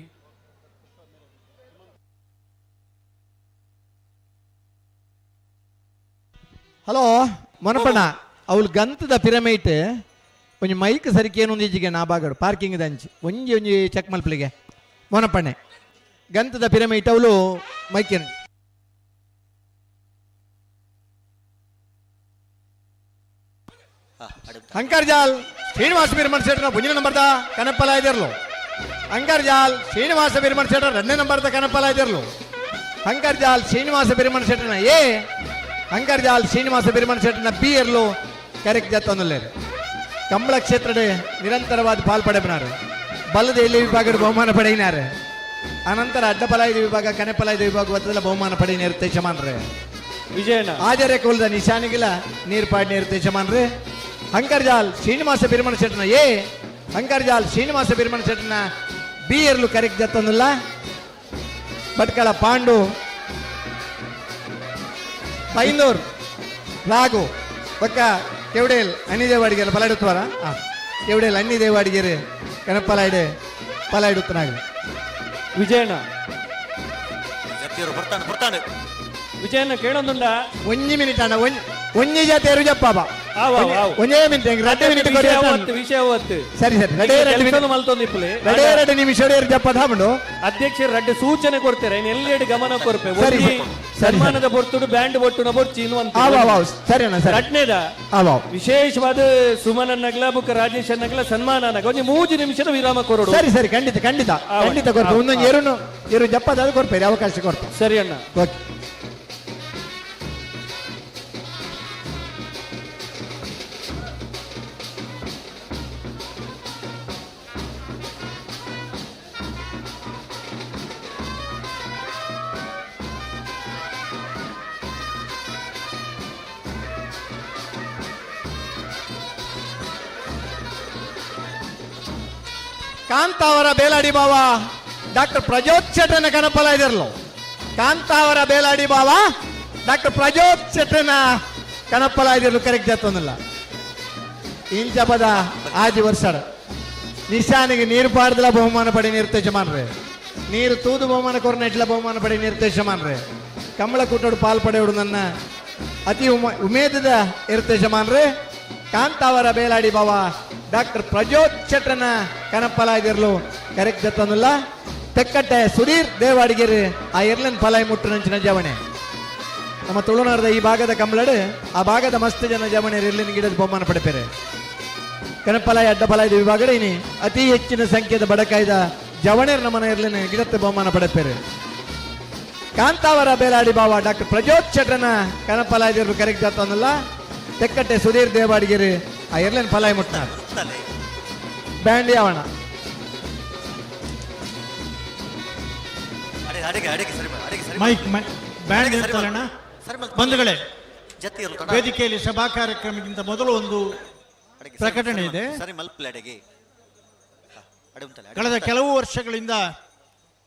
ಹಲೋ ಮೊನಪಣ್ಣ, ಅವಳು ಗಂತದ ಪಿರಮಿಡ್ ಒಂಜಿ ಮೈಕ್ ಸರಿಕೇನು ಈಜಿಗೆ ನಾ ಬಾಗಡು ಪಾರ್ಕಿಂಗ್ ದಂಚಿ ಒಂಜಿ ಚೆಕ್ ಮಲ್ಪಲಿಗೆ ಮೊನಪಣ್ಣೆ ಗಂತದ ಪಿರಮಿಡ್ ಅವಳು ಮೈಕೇನು ಅಂಕರ್ಜಾಲ್ ಶ್ರೀನಿವಾಸ ಬಿರ್ಮನ್ ಶೆಟ್ಟರ 1ನೇ ನಂಬರ್ದ ಕನಪಲ ಇದಿರ್ಲು, ಅಂಕರ್ಜಾಲ್ ಶ್ರೀನಿವಾಸ ಬಿರ್ಮನ್ ಶೆಟ್ಟರ 2ನೇ ನಂಬರ್ದ ಕನಪಲ ಇದಿರ್ಲು, ಅಂಕರ್ಜಾಲ್ ಶ್ರೀನಿವಾಸ ಬಿರ್ಮನ್ ಶೆಟ್ಟನ ಎ, ಅಂಕರ್ಜಾಲ್ ಶ್ರೀನಿವಾಸ ಬಿರ್ಮನ್ ಶೆಟ್ಟನ ಬಿ ಇರ್ಲು ಕರೆಕ್ಟ್ ಜತ್ತೊಂದಲ್ಲೇರು. ಕಂಬಳ ಕ್ಷೇತ್ರದ ನಿರಂತರವಾದ ಪಾಲ್ಪಡೆಬನಾರು ಬಲ್ಲದ ಎಲ್ಲಿ ವಿಭಾಗದ ಬಹುಮಾನ ಪಡೆಯಿನಾರೆ ಅನಂತರ ಅಡ್ಡಪಲಾಯದ ವಿಭಾಗ ಕನೆಪಲಾಯದ ವಿಭಾಗ ಒತ್ತದ ಬಹುಮಾನ ಪಡೆಯಿನ ಯಜಮಾನ್ರೆ ವಿಜಯನ ಆಜರೆ ಕುಲದ ನಿಶಾನಿಗಿಲ ನೀರ್ಪಾಡಿ ಯಜಮಾನ್ರೆ ಹಂಕರ್ಜಾಲ್ ಶ್ರೀನಿವಾಸ ಬಿರ್ಮಣ ಶೆಟ್ಟನ ಎ ಹಂಕರ್ಜಾಲ್ ಶ್ರೀನಿವಾಸ ಬಿರ್ಮಣ ಶೆಟ್ಟನ ಬಿ ಎರ್ಲು ಕರೆಕ್ಟ್ ಜತ್ತೊಂದಿಲ್ಲ ಭಟ್ಕಳ ಪಾಂಡು ಪೈಂದೂರ್ ರಾಘು ಪಕ್ಕ ಕೆವಡೇಲ್ ಅನ್ನಿದೇವಾಡಿಗೆರ ಪಲಾಡುತ್ತವಾರ ಕೆವಡೇಲ್ ಅನ್ನಿದೇವಾಡಿಗೆರೆ ಕನಪಲಾಯ್ಡೆ ಪಲಾಯ್ಡುತ್ತನಾಗಲಿ ವಿಜಯನ ಬರ್ತಾನೆ ಬರ್ತಾನೆ ವಿಜಯನ ಕೇಳೊಂದುಂಡ ಒಂಜಿ ಮಿನಿಟ್ ಅಣ್ಣ ಒಂಜಿ ಜಾತಿ ಎರು ಜಪ್ಪಬ ಒಂದೇ ಮಿನಿಟ್ ರಡ್ಡೆ ಮಿನಿಟ್ ವಿಷಯ ಅವತ್ತು ಸರಿ ಸರಿ ರಡ್ಡೆ ಮಲ್ತೊಂದಿಪ್ಪಲೆ ರಡ್ಡೆ ಎರಡು ನಿಮಿಷ ಎರು ಜಪ್ಪದ ಹಾಕೊಂಡು ಅಧ್ಯಕ್ಷರು ರಡ್ಡೆ ಸೂಚನೆ ಕೊಡ್ತಾರೆ ಎಲ್ಲೆಡೆ ಗಮನ ಕೊರ್ಪೆ ಸರಿ ಸನ್ಮಾನದ ಬೊರ್ತುಡು ಬ್ಯಾಂಡ್ ಬೊಟ್ಟುನ ಬೊರ್ಚಿ ಇನ್ನುವಂತ ಸರಿ ಅಣ್ಣ ಸರಿ ರಡ್ನೆದ ವಿಶೇಷವಾದ ಸುಮನ್ ನಗ್ಲ ಬುಕ್ಕ ರಾಜೇಶ್ ನಗ್ಲ ಸನ್ಮಾನ ಒಂಜಿ 3 ನಿಮಿಷದ ವಿರಾಮ ಕೊರಡು ಸರಿ ಸರಿ ಖಂಡಿತ ಖಂಡಿತ ಖಂಡಿತ ಕೊರ್ಪೆ ಒಂದೊಂದು ಎರು ಜಪ್ಪದ ಕೊರ್ಪೇರಿ ಅವಕಾಶ ಕೊರ್ಪೆ ಸರಿ ಅಣ್ಣ ಓಕೆ ಕಾಂತಾವರ ಬೇಲಾಡಿ ಬಾವ ಡಾಕ್ಟರ್ ಪ್ರಜೋತ್ ಶೆಟ್ಟನ ಕನಪಲ ಇದಿರಲು ಕಾಂತಾವರ ಬೇಲಾಡಿ ಬಾವ ಡಾಕ್ಟರ್ ಪ್ರಜೋತ್ ಶೆಟ್ಟನ ಕನಪಲ ಇದಿರಲು ಕರೆಕ್ಟ್ ಜತ್ತೊಂದಿಲ್ಲ ಇಂಚ ಪದ ಆಜಿ ವರ್ಷಡ ನಿಶಾನಿಗೆ ನೀರು ಪಾಡ್ದಲ ಬಹುಮಾನ ಪಡಿ ನಿರ್ದೇಶಮಾನ್ರೆ ನೀರು ತೂದು ಬಹುಮಾನ ಕೊರನ ಇಟ್ಲ ಬಹುಮಾನ ಪಡಿ ನಿರ್ದೇಶಮಾನ್ರೆ ಕಂಬಳ ಕೂಟೋಡು ಪಾಲ್ಪಡೆಯುಡು ನನ್ನ ಅತಿ ಉಮೇದದ ನಿರ್ದೇಶಮಾನ್ರೆ ಕಾಂತಾವರ ಬೇಲಾಡಿ ಬಾವ ಡಾಕ್ಟರ್ ಪ್ರಜೋತ್ ಶೆಟ್ಟನ ಕನಪಲ ಇದಿರಲು ಕರೆಕ್ಟ್ ಜತ್ತೊಂದಿಲ್ಲ ತೆಕ್ಕಟ್ಟೆ ಸುಧೀರ್ ದೇವಾಡಿಗೆರೆ ಆ ಇರ್ಲನ್ ಪಲಾಯಿ ಮುಟ್ಟು ನಂಚಿನ ಜವಣೆ ನಮ್ಮ ತುಳುನಾಡದ ಈ ಭಾಗದ ಕಂಬಳಡು ಆ ಭಾಗದ ಮಸ್ತ್ ಜನ ಜವಣೆ ಇರ್ಲಿನ ಗಿಡದ ಬಹುಮಾನ ಪಡೆಪೇರೆ ಕನಪಲಾಯ ಅಡ್ಡಪಲಾಯದ ವಿಭಾಗದ ಇನಿ ಅತಿ ಹೆಚ್ಚಿನ ಸಂಖ್ಯೆಯ ಬಡಕಾಯ್ದ ಜವಣೇರ್ ನಮ್ಮನ ಇರ್ಲಿನ ಗಿಡത്തെ ಬಹುಮಾನ ಪಡೆಪೇರೆ ಕಾಂತಾವರ ಬೇಲಾಡಿ ಬಾವ ಡಾಕ್ಟರ್ ಪ್ರಜೋತ್ ಶೆಟ್ಟನ ಕನಪಲಾಯದಿರಲು ಕರೆಕ್ಟ್ ಜತ್ತೊಂದಿಲ್ಲ ತೆಕ್ಕಟ್ಟೆ ಸುಧೀರ್ ದೇವಾಡಿಗೆರೆ ಆ ಇರ್ಲನ್ ಪಲಾಯಿ ಮುಟ್ಟ ಬ್ಯಾಂಡ್ ಯಾವಣ ಮೈಕ್ ಬ್ಯಾಂಡ್ ಇರ್ತಲ್ಲಣ್ಣ ಬಂಧುಗಳೇ ವೇದಿಕೆಯಲ್ಲಿ ಸಭಾ ಕಾರ್ಯಕ್ರಮಕ್ಕಿಂತ ಮೊದಲು ಒಂದು ಪ್ರಕಟಣೆ ಇದೆ ಕಳೆದ ಕೆಲವು ವರ್ಷಗಳಿಂದ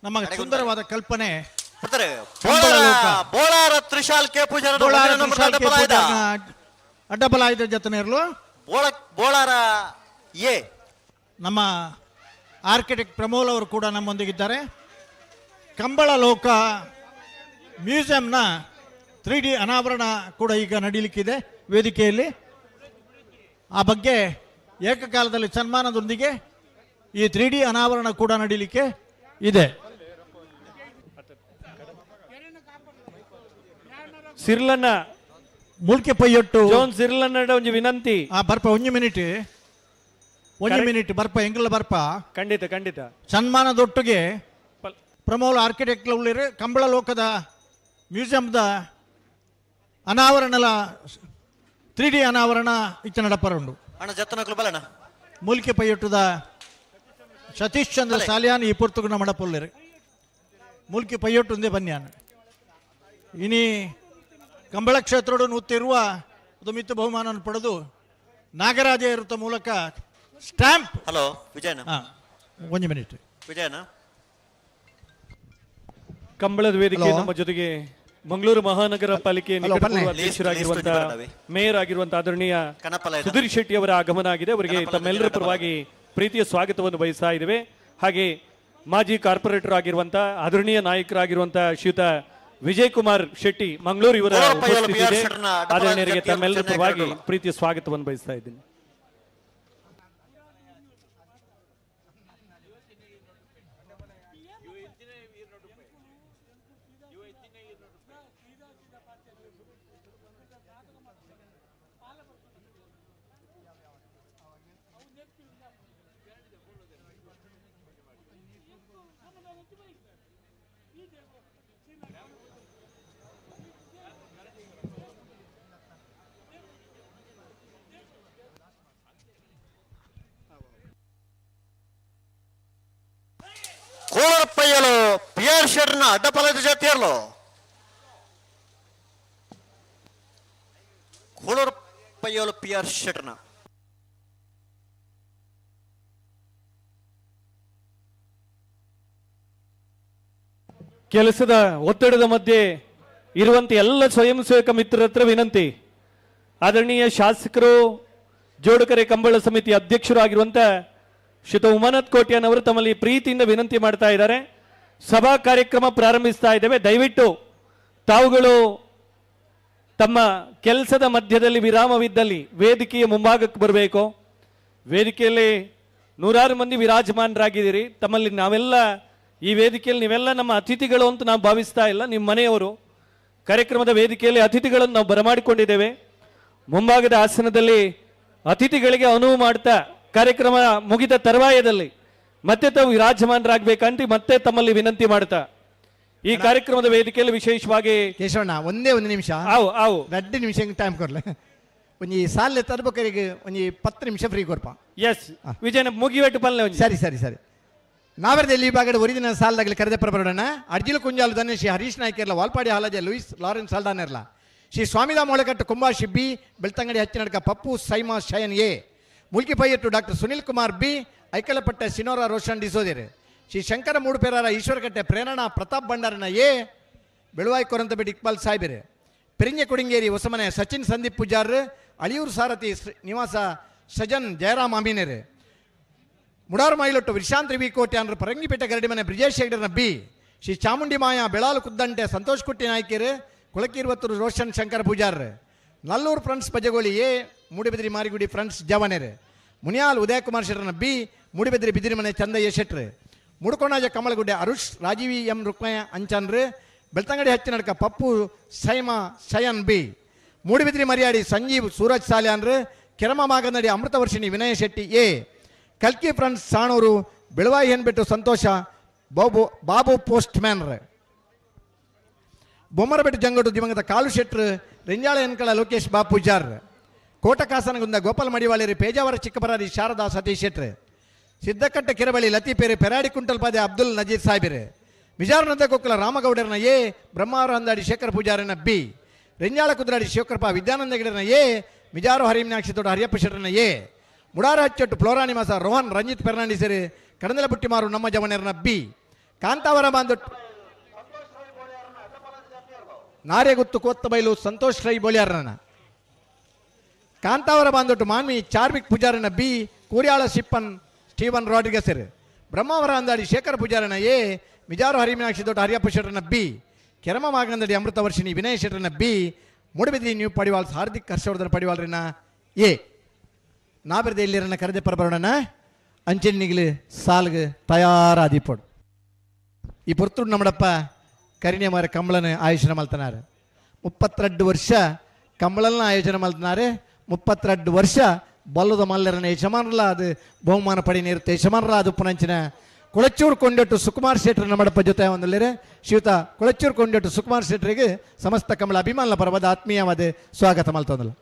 ನಮ್ಮ ಸುಂದರವಾದ ಕಲ್ಪನೆ ಅಡ್ಡಬಲಾಯುಧ ಜೊತೆ ಇರಲು ನಮ್ಮ ಆರ್ಕಿಟೆಕ್ಟ್ ಪ್ರಮೋಲ್ ಅವರು ಕೂಡ ನಮ್ಮೊಂದಿಗಿದ್ದಾರೆ. ಕಂಬಳ ಲೋಕ ಮ್ಯೂಸಿಯಂನ 3D ಅನಾವರಣ ಕೂಡ ಈಗ ನಡೀಲಿಕ್ಕಿದೆ ವೇದಿಕೆಯಲ್ಲಿ. ಆ ಬಗ್ಗೆ ಏಕಕಾಲದಲ್ಲಿ ಸನ್ಮಾನದೊಂದಿಗೆ ಈ 3D ಅನಾವರಣ ಕೂಡ ನಡೀಲಿಕ್ಕೆ ಇದೆ. ಸಿರ್ಲನ್ನ ಮುಲ್ಕೆ ಪೈಯೊಟ್ಟು ಜೋನ್ ಸಿರ್ಲನ್ನ ಒಂಜಿ ವಿನಂತಿ ಬರ್ಪ ಒಂಜಿ ಮಿನಿಟ್ ಬರ್ಪ ಎಂಗ್ಲ ಬರ್ಪ ಖಂಡಿತ ಖಂಡಿತ ಸನ್ಮಾನದೊಟ್ಟಿಗೆ ಪ್ರಮೋಲ್ ಆರ್ಕಿಟೆಕ್ಟ್ ಉಳ್ಳಿರು ಕಂಬಳ ಲೋಕದ ಮ್ಯೂಸಿಯಂದ ಅನಾವರಣಲ 3D ಅನಾವರಣ ಇತ್ತ ನಡಪರುಂಡು ಮುಲ್ಕೆ ಪೈಯೊಟ್ಟುದ ಸತೀಶ್ ಚಂದ್ರ ಸಾಲಿಯಾನ್ ಈ ಪುರ್ತುಗುಣ ಮಡಪೊಲ್ಲಿರು ಮುಲ್ಕೆ ಪೈಯೊಟ್ಟುಂದೇ ಬನ್ಯಾನ ಇನಿ ಕಂಬಳ ಕ್ಷೇತ್ರಡು ನೂತ್ತಿರುವ ಅದು ಮಿತ್ತು ಬಹುಮಾನ ಪಡೆದು ನಾಗರಾಜ ಇರುತ್ತ ಮೂಲಕ ಸ್ಟ್ಯಾಂಪ್. ಹಲೋ ವಿಜಯನ ಒಂದು ಮಿನಿಟ್ ವಿಜಯನ ಕಂಬಳದ ವೇದಿಕೆ ನಮ್ಮ ಜೊತೆಗೆ ಮಂಗಳೂರು ಮಹಾನಗರ ಪಾಲಿಕೆ ಅಧ್ಯಕ್ಷರಾಗಿರುವಂತಹ ಮೇಯರ್ ಆಗಿರುವಂತಹ ಆದರಣೀಯ ಸುಧೀರ್ ಶೆಟ್ಟಿ ಅವರ ಆಗಮನ ಆಗಿದೆ. ಅವರಿಗೆ ತಮ್ಮೆಲ್ಲರ ಪರವಾಗಿ ಪ್ರೀತಿಯ ಸ್ವಾಗತವನ್ನು ಬಯಸ್ತಾ ಇದ್ದೇವೆ. ಹಾಗೆ ಮಾಜಿ ಕಾರ್ಪೊರೇಟರ್ ಆಗಿರುವಂತಹ ಆದರಣೀಯ ನಾಯಕರಾಗಿರುವಂತಹ ಶ್ರೀಯುತ ವಿಜಯ್ ಕುಮಾರ್ ಶೆಟ್ಟಿ ಮಂಗಳೂರು ಇವರ ಆದರಣೀಯರಿಗೆ ತಮ್ಮೆಲ್ಲರ ಪರವಾಗಿ ಪ್ರೀತಿಯ ಸ್ವಾಗತವನ್ನು ಬಯಸ್ತಾ ಇದ್ದೀನಿ. ಶೆಟ್ರನ ಅಡ್ಡಪಾಲದ ಜಾತಿಯರ್ಲು ಕೋಳೂರು ಪಯ್ಯೋಲು PR ಶೆಟ್ರನ ಕೆಲಸದ ಒತ್ತಡದ ಮಧ್ಯೆ ಇರುವಂತ ಎಲ್ಲ ಸ್ವಯಂ ಸೇವಕ ಮಿತ್ರರ ಹತ್ರ ವಿನಂತಿ. ಆದರಣೀಯ ಶಾಸಕರು ಜೋಡುಕರೆ ಕಂಬಳ ಸಮಿತಿ ಅಧ್ಯಕ್ಷರು ಆಗಿರುವಂತ ಶ್ರೀತ ಉಮಾನಾಥ್ ಕೋಟ್ಯಾನ್ ಅವರು ತಮ್ಮಲ್ಲಿ ಪ್ರೀತಿಯಿಂದ ವಿನಂತಿ ಮಾಡ್ತಾ ಇದ್ದಾರೆ. ಸಭಾ ಕಾರ್ಯಕ್ರಮ ಪ್ರಾರಂಭಿಸ್ತಾ ಇದ್ದೇವೆ. ದಯವಿಟ್ಟು ತಾವುಗಳು ತಮ್ಮ ಕೆಲಸದ ಮಧ್ಯದಲ್ಲಿ ವಿರಾಮವಿದ್ದಲ್ಲಿ ವೇದಿಕೆಯ ಮುಂಭಾಗಕ್ಕೆ ಬರಬೇಕು. ವೇದಿಕೆಯಲ್ಲಿ ನೂರಾರು ಮಂದಿ ವಿರಾಜಮಾನರಾಗಿದ್ದೀರಿ. ತಮ್ಮಲ್ಲಿ ನಾವೆಲ್ಲ ಈ ವೇದಿಕೆಯಲ್ಲಿ ನೀವೆಲ್ಲ ನಮ್ಮ ಅತಿಥಿಗಳು ಅಂತ ನಾವು ಭಾವಿಸ್ತಾ ಇಲ್ಲ, ನಿಮ್ಮ ಮನೆಯವರು. ಕಾರ್ಯಕ್ರಮದ ವೇದಿಕೆಯಲ್ಲಿ ಅತಿಥಿಗಳನ್ನು ನಾವು ಬರಮಾಡಿಕೊಂಡಿದ್ದೇವೆ. ಮುಂಭಾಗದ ಆಸನದಲ್ಲಿ ಅತಿಥಿಗಳಿಗೆ ಅನುವು ಮಾಡ್ತಾ ಕಾರ್ಯಕ್ರಮ ಮುಗಿದ ತರುವಾಯದಲ್ಲಿ ಮತ್ತೆ ತಾವು ವಿರಾಜಮಾನರಾಗಬೇಕಂತ ಮತ್ತೆ ತಮ್ಮಲ್ಲಿ ವಿನಂತಿ ಮಾಡ್ತಾ ಈ ಕಾರ್ಯಕ್ರಮದ ವೇದಿಕೆಯಲ್ಲಿ ವಿಶೇಷವಾಗಿ ಕೇಶವಣ್ಣ ಒಂದೇ ಒಂದು ನಿಮಿಷ ಅವು 2 ನಿಮಿಷ ಟೈಮ್ ಕೊಡ್ಲೆ ಒಂಜಿ ಸಾಲ ತರ್ಬೇಕಾರಿಗೆ ಒಂಜಿ 10 ನಿಮಿಷ ಫ್ರೀ ಕೊಡ್ಪ. ಎಸ್ ವಿಜಯನ ಮುಗಿವೆಟ್ಟು ಪಲ್ಲೆ ಸರಿ ಸರಿ ಸರಿ. ನಾವರದಲ್ಲಿ ಈ ಭಾಗದ ಒರಿಜಿನ ಸಾಲದಾಗಲಿ ಕರೆದ ಪರಬರೋಣ ಅರ್ಜಿಲು ಕುಂಜಾಲು ದನ್ನೆ ಶ್ರೀ ಹರೀಶ್ ನಾಯ್ಕ ಇರಲ್ಲ ವಾಲ್ಪಾಡಿ ಹಾಲಜ ಲೂಯಿಸ್ ಲಾರೆನ್ಸ್ ಸಾಲ್ದಾನ್ ಇರಲ್ಲ ಶ್ರೀ ಸ್ವಾಮಿದ ಮೊಳಕಟ್ಟು ಕುಂಬಾ ಶಿಬ್ಬಿ ಬೆಳ್ತಂಗಡಿ ಹಚ್ಚಿನಡ್ಕ ಪಪ್ಪು ಸೈಮಾ ಶಯನ್ ಎ ಮುಲ್ಕಿ ಪೈಯಟ್ಟು ಡಾಕ್ಟರ್ ಸುನಿಲ್ ಕುಮಾರ್ ಬಿ ಐಕಲಪಟ್ಟೆ ಸಿನೋರಾ ರೋಷನ್ ಡಿಸೋದಿರ್ ಶ್ರೀ ಶಂಕರ ಮೂಡುಪೇರಾರ ಈಶ್ವರಕಟ್ಟೆ ಪ್ರೇರಣಾ ಪ್ರತಾಪ್ ಭಂಡಾರನ ಎ ಬೆಳುವಾಯಿ ಕೊರಂತಬೇಡಿ ಇಕ್ಬಾಲ್ ಸಾಹೇಬರು ಪೆರಿಂಜೆ ಕೊಡಿಂಗೇರಿ ಹೊಸಮನೆ ಸಚಿನ್ ಸಂದೀಪ್ ಪೂಜಾರ್ ಅಳಿಯೂರು ಸಾರಥಿ ನಿವಾಸ ಸಜನ್ ಜಯರಾಮ್ ಅಮೀನರು ಮುಡಾರು ಮೈಲೊಟ್ಟು ವಿಶಾಂತ್ ವಿ ಕೋಟ್ಯಾನ್ರು ಪರಂಗಿಪೇಟೆ ಗರಡಿ ಮನೆ ಬ್ರಿಜೇಶ್ ಹೆಗ್ಡರ್ನ ಬಿ ಶ್ರೀ ಚಾಮುಂಡಿ ಮಾಯಾ ಬೆಳಾಲು ಕುದ್ದಂಟೆ ಸಂತೋಷ್ ಕುಟ್ಟಿ ನಾಯ್ಕರು ಕುಳಕಿರುವತ್ತೂರು ರೋಷನ್ ಶಂಕರ್ ಪೂಜಾರ್ Nalluru friends Bajagoli A Moodbidri Marigudi friends ಜವನೇರು ಮುನಿಯಾಲ್ ಉದಯಕುಮಾರ್ ಶೆಟ್ರನ ಬಿ ಮೂಡಿಬಿದ್ರಿ ಬಿದಿರಿ ಮನೆ ಚಂದಯ್ಯ ಶೆಟ್ರು ಮುಡ್ಕೊಂಡಾಜ ಕಮಲಗುಡ್ಡೆ ಅರುಷ್ ರಾಜೀವಿ ಎಂ ರುಕ್ಮಯ್ಯ ಅಂಚನ್ರು ಬೆಳ್ತಂಗಡಿ ಹಚ್ಚಿನಡ್ಕ ಪಪ್ಪು ಸೈಮಾ ಶಯನ್ ಬಿ ಮೂಡಿಬಿದ್ರಿ ಮರಿಯಾಡಿ ಸಂಜೀವ್ ಸೂರಜ್ ಸಾಲ್ಯಾನ್ರು ಕೆರಮ ಮಾಗನಡಿ ಅಮೃತವರ್ಷಿಣಿ ವಿನಯ ಶೆಟ್ಟಿ ಎ ಕಲ್ಕಿ ಫ್ರೆಂಡ್ಸ್ ಸಾಣೂರು ಬೆಳವಾಯಿ ಏನ್ಬಿಟ್ಟು ಸಂತೋಷ ಬಾಬು ಪೋಸ್ಟ್ ಮ್ಯಾನ್ರು ಬೊಮ್ಮರಬೆಟ್ಟು ಜಂಗೋಟು ದಿವಂಗತ ಕಾಲು ಶೆಟ್ರು ರೆಂಜಾಳ ಎನ್ಕಳ ಲೋಕೇಶ್ ಬಾಪೂಜಾರ್ ಕೋಟಕಾಸನಗುಂದ ಗೋಪಾಲ್ ಮಡಿವಾಳಿರಿ ಪೇಜಾವರ ಚಿಕ್ಕಪರಾರಿ ಶಾರದಾ ಸತೀಶ್ ಶೆಟ್ರು ಸಿದ್ದಕಟ್ಟೆ ಕೆರಬಳಿ ಲತೀಪೇರಿ ಪೆರಾಡಿ ಕುಂಟಲ್ಪಾದೆ ಅಬ್ದುಲ್ ನಜೀರ್ ಸಾಹೇಬರು ಮಿಜಾರ್ ಕೊಕ್ಕಲ ರಾಮಗೌಡರನ ಎ ಬ್ರಹ್ಮಾವರ ಅಂದಾಡಿ ಶೇಖರ್ ಪೂಜಾರನ ಬಿ ರೆಂಜಾಳ ಕುದ್ರಾಡಿ ಶಿವಕೃಪಾ ವಿದ್ಯಾನಂದ ಗಿಡರನ ಎ ಮಿಜಾರು ಹರಿಮೀನಾಕ್ಷಿ ತೋಟ ಹರಿಯಪ್ಪ ಶೆಟ್ರನ ಎ ಮುಡಾರ ಹಚ್ಚಟ್ಟು ಫ್ಲೋರಾ ನಿವಾಸ ರೋಹನ್ ರಂಜಿತ್ ಫೆರ್ನಾಂಡಿಸರು ಕಡಂದಲ ಬುಟ್ಟಿಮಾರು ನಮ್ಮ ಜವನರನ ಬಿ ಕಾಂತಾವರ ಬಾಂದೊಟ್ಟು ನಾರೆಗುತ್ತು ಕೋತ್ತಬೈಲು ಸಂತೋಷ್ ರೈ ಬೋಳ್ಯಾರನ ಕಾಂತಾವರ ಬಾಂದೊಟ್ಟು ಮಾನ್ವಿ ಚಾರ್ವಿಕ್ ಪೂಜಾರನ ಬಿ ಕೂರ್ಯಾಳ ಶಿಪ್ಪನ್ ಸ್ಟೀವನ್ ರಾಡ್ರಿಗಸರ್ ಬ್ರಹ್ಮಾವರ ಅಂದಾಡಿ ಶೇಖರ್ ಪೂಜಾರನ ಎ ಮಿಜಾರು ಹರಿಮೀನಾಕ್ಷಿ ತೋಟ ಹರಿಯಪ್ಪ ಶೆಟ್ರನ ಬಿ ಕೆರಮ ಮಾಗಂದಡಿ ಅಮೃತವರ್ಷಿಣಿ ವಿನಯ ಶೆಟ್ರನ ಬಿ ಮೂಡಬಿದ್ರಿ ನ್ಯೂ ಪಡಿವಾಲ್ಸ್ ಹಾರ್ದಿಕ್ ಹರ್ಷವರ್ಧನ್ ಪಡಿವಾಲ್ರನ ಎ ನಾಬೆರ್ದೆ ಇಲ್ಲಿರನ್ನ ಕರೆದೆ ಪರಬರೋಣ ಅಂಚೆನಿಗ್ಲು ಸಾಲ್ಗೆ ತಯಾರಾದಿಪ್ಪಡು ಈ ಪುರ್ತುಡು ನಮ್ಮಡಪ್ಪ ಕರಿಣೆ ಮಾರ ಕಂಬಳನ ಆಯೋಜನೆ ಮಲ್ತನಾರು 32 ವರ್ಷ ಕಂಬಳನ್ನ ಆಯೋಜನೆ ಮಲ್ತನಾರು 32 ವರ್ಷ ಬಲ್ಲದ ಮಲ್ಲರನ ಯಜಮಾನರಲ್ಲ ಅದು ಬಹುಮಾನ ಪಡಿ ನೀರುತ್ತೆ ಯಜಮಾನರ ಅದು ಪುನಂಚಿನ ಕುಳಚೂರು ಕೊಂಡಟ್ಟು ಸುಕುಮಾರ್ ಶೆಟ್ರು ನಮ್ಮಡಪ್ಪ ಜೊತೆ ಒಂದಲ್ಲಿರೆ ಶ್ರೀಯುತ ಕುಳಚೂರು ಕೊಂಡಟ್ಟು ಸುಕುಮಾರ್ ಶೆಟ್ರಿಗೆ ಸಮಸ್ತ ಕಂಬಳ ಅಭಿಮಾನ ಪರವಾದ ಆತ್ಮೀಯವಾದ ಸ್ವಾಗತ ಮಲ್ತಂದಲ್ಲ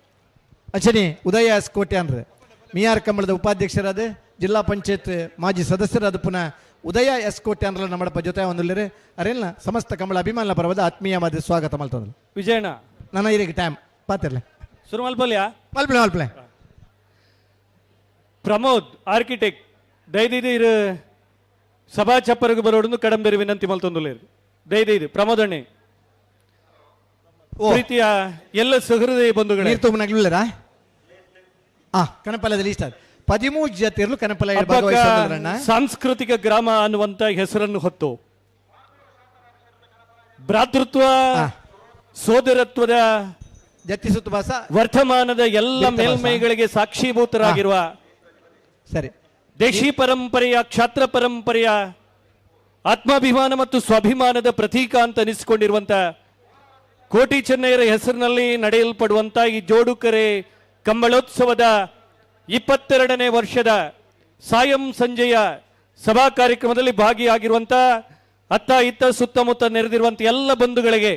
ಅಚನಿ ಉದಯ ಎಸ್ ಕೋಟ್ಯಾನ್ರು ಮಿಯಾರ್ ಕಂಬಳದ ಉಪಾಧ್ಯಕ್ಷರಾದ ಜಿಲ್ಲಾ ಪಂಚಾಯತ್ ಮಾಜಿ ಸದಸ್ಯರಾದ ಪುನಃ ಉದಯ ಎಸ್ ಕೋಟ್ಯಾನ್ರ ನಮ್ಮಡಪ್ಪ ಜೊತೆ ಒಂದಲ್ಲಿರೆ ಅರೆಲ್ಲ ಸಮಸ್ತ ಕಂಬಳ ಅಭಿಮಾನ ಪರವಾದ ಆತ್ಮೀಯವಾದ ಸ್ವಾಗತ ಮಲ್ತಂದಲ್ಲ ವಿಜಯಣ್ಣ ನನ್ನ ಇರಿಗೆ ಟೈಮ್ ಪಾತಿರ್ಲೆ ಶುರು ಮಲ್ಪಲ್ಯಾ ಮಲ್ಪಲೆ ಪ್ರಮೋದ್ ಆರ್ಕಿಟೆಕ್ಟ್ ದಯದಿದು ಸಭಾ ಚಪ್ಪರಿಗೆ ಬರೋಡು ಕಡಂಬೇರಿ ವಿನಂತಿ ಮಲ್ತೊಂದುಲ್ಲೇರು ದಯದಿದು ಪ್ರಮೋದ್ ಅಣ್ಣೆ ಪ್ರೀತಿಯ ಎಲ್ಲ ಸಹೃದಯ ಬಂಧುಗಳೇ ನಗ್ಲರ ಕನಪಲದಲ್ಲಿ ಇಷ್ಟ 13 ಜತೆಯರು ಕನಪಲ ಸಾಂಸ್ಕೃತಿಕ ಗ್ರಾಮ ಅನ್ನುವಂತ ಹೆಸರನ್ನು ಹೊತ್ತು ಭ್ರಾತೃತ್ವ ಸೋದರತ್ವದ ಜತಿಸುತ್ತ ವರ್ತಮಾನದ ಎಲ್ಲ ಮೇಲ್ಮೈಗಳಿಗೆ ಸಾಕ್ಷೀಭೂತರಾಗಿರುವ ಸರಿ ದೇಶಿ ಪರಂಪರೆಯ ಕ್ಷಾತ್ರ ಪರಂಪರೆಯ ಆತ್ಮಾಭಿಮಾನ ಮತ್ತು ಸ್ವಾಭಿಮಾನದ ಪ್ರತೀಕ ಅಂತ ಅನಿಸಿಕೊಂಡಿರುವಂತ ಕೋಟಿ ಚೆನ್ನೈಯರ ಹೆಸರಿನಲ್ಲಿ ನಡೆಯಲ್ಪಡುವಂತ ಈ ಜೋಡುಕರೆ ಕಂಬಳೋತ್ಸವದ 22ನೇ ವರ್ಷದ ಸಾಯಂ ಸಂಜೆಯ ಸಭಾ ಕಾರ್ಯಕ್ರಮದಲ್ಲಿ ಭಾಗಿಯಾಗಿರುವಂತ ಅತ್ತ ಇತ್ತ ಸುತ್ತಮುತ್ತ ನೆರೆದಿರುವಂತ ಎಲ್ಲ ಬಂಧುಗಳಿಗೆ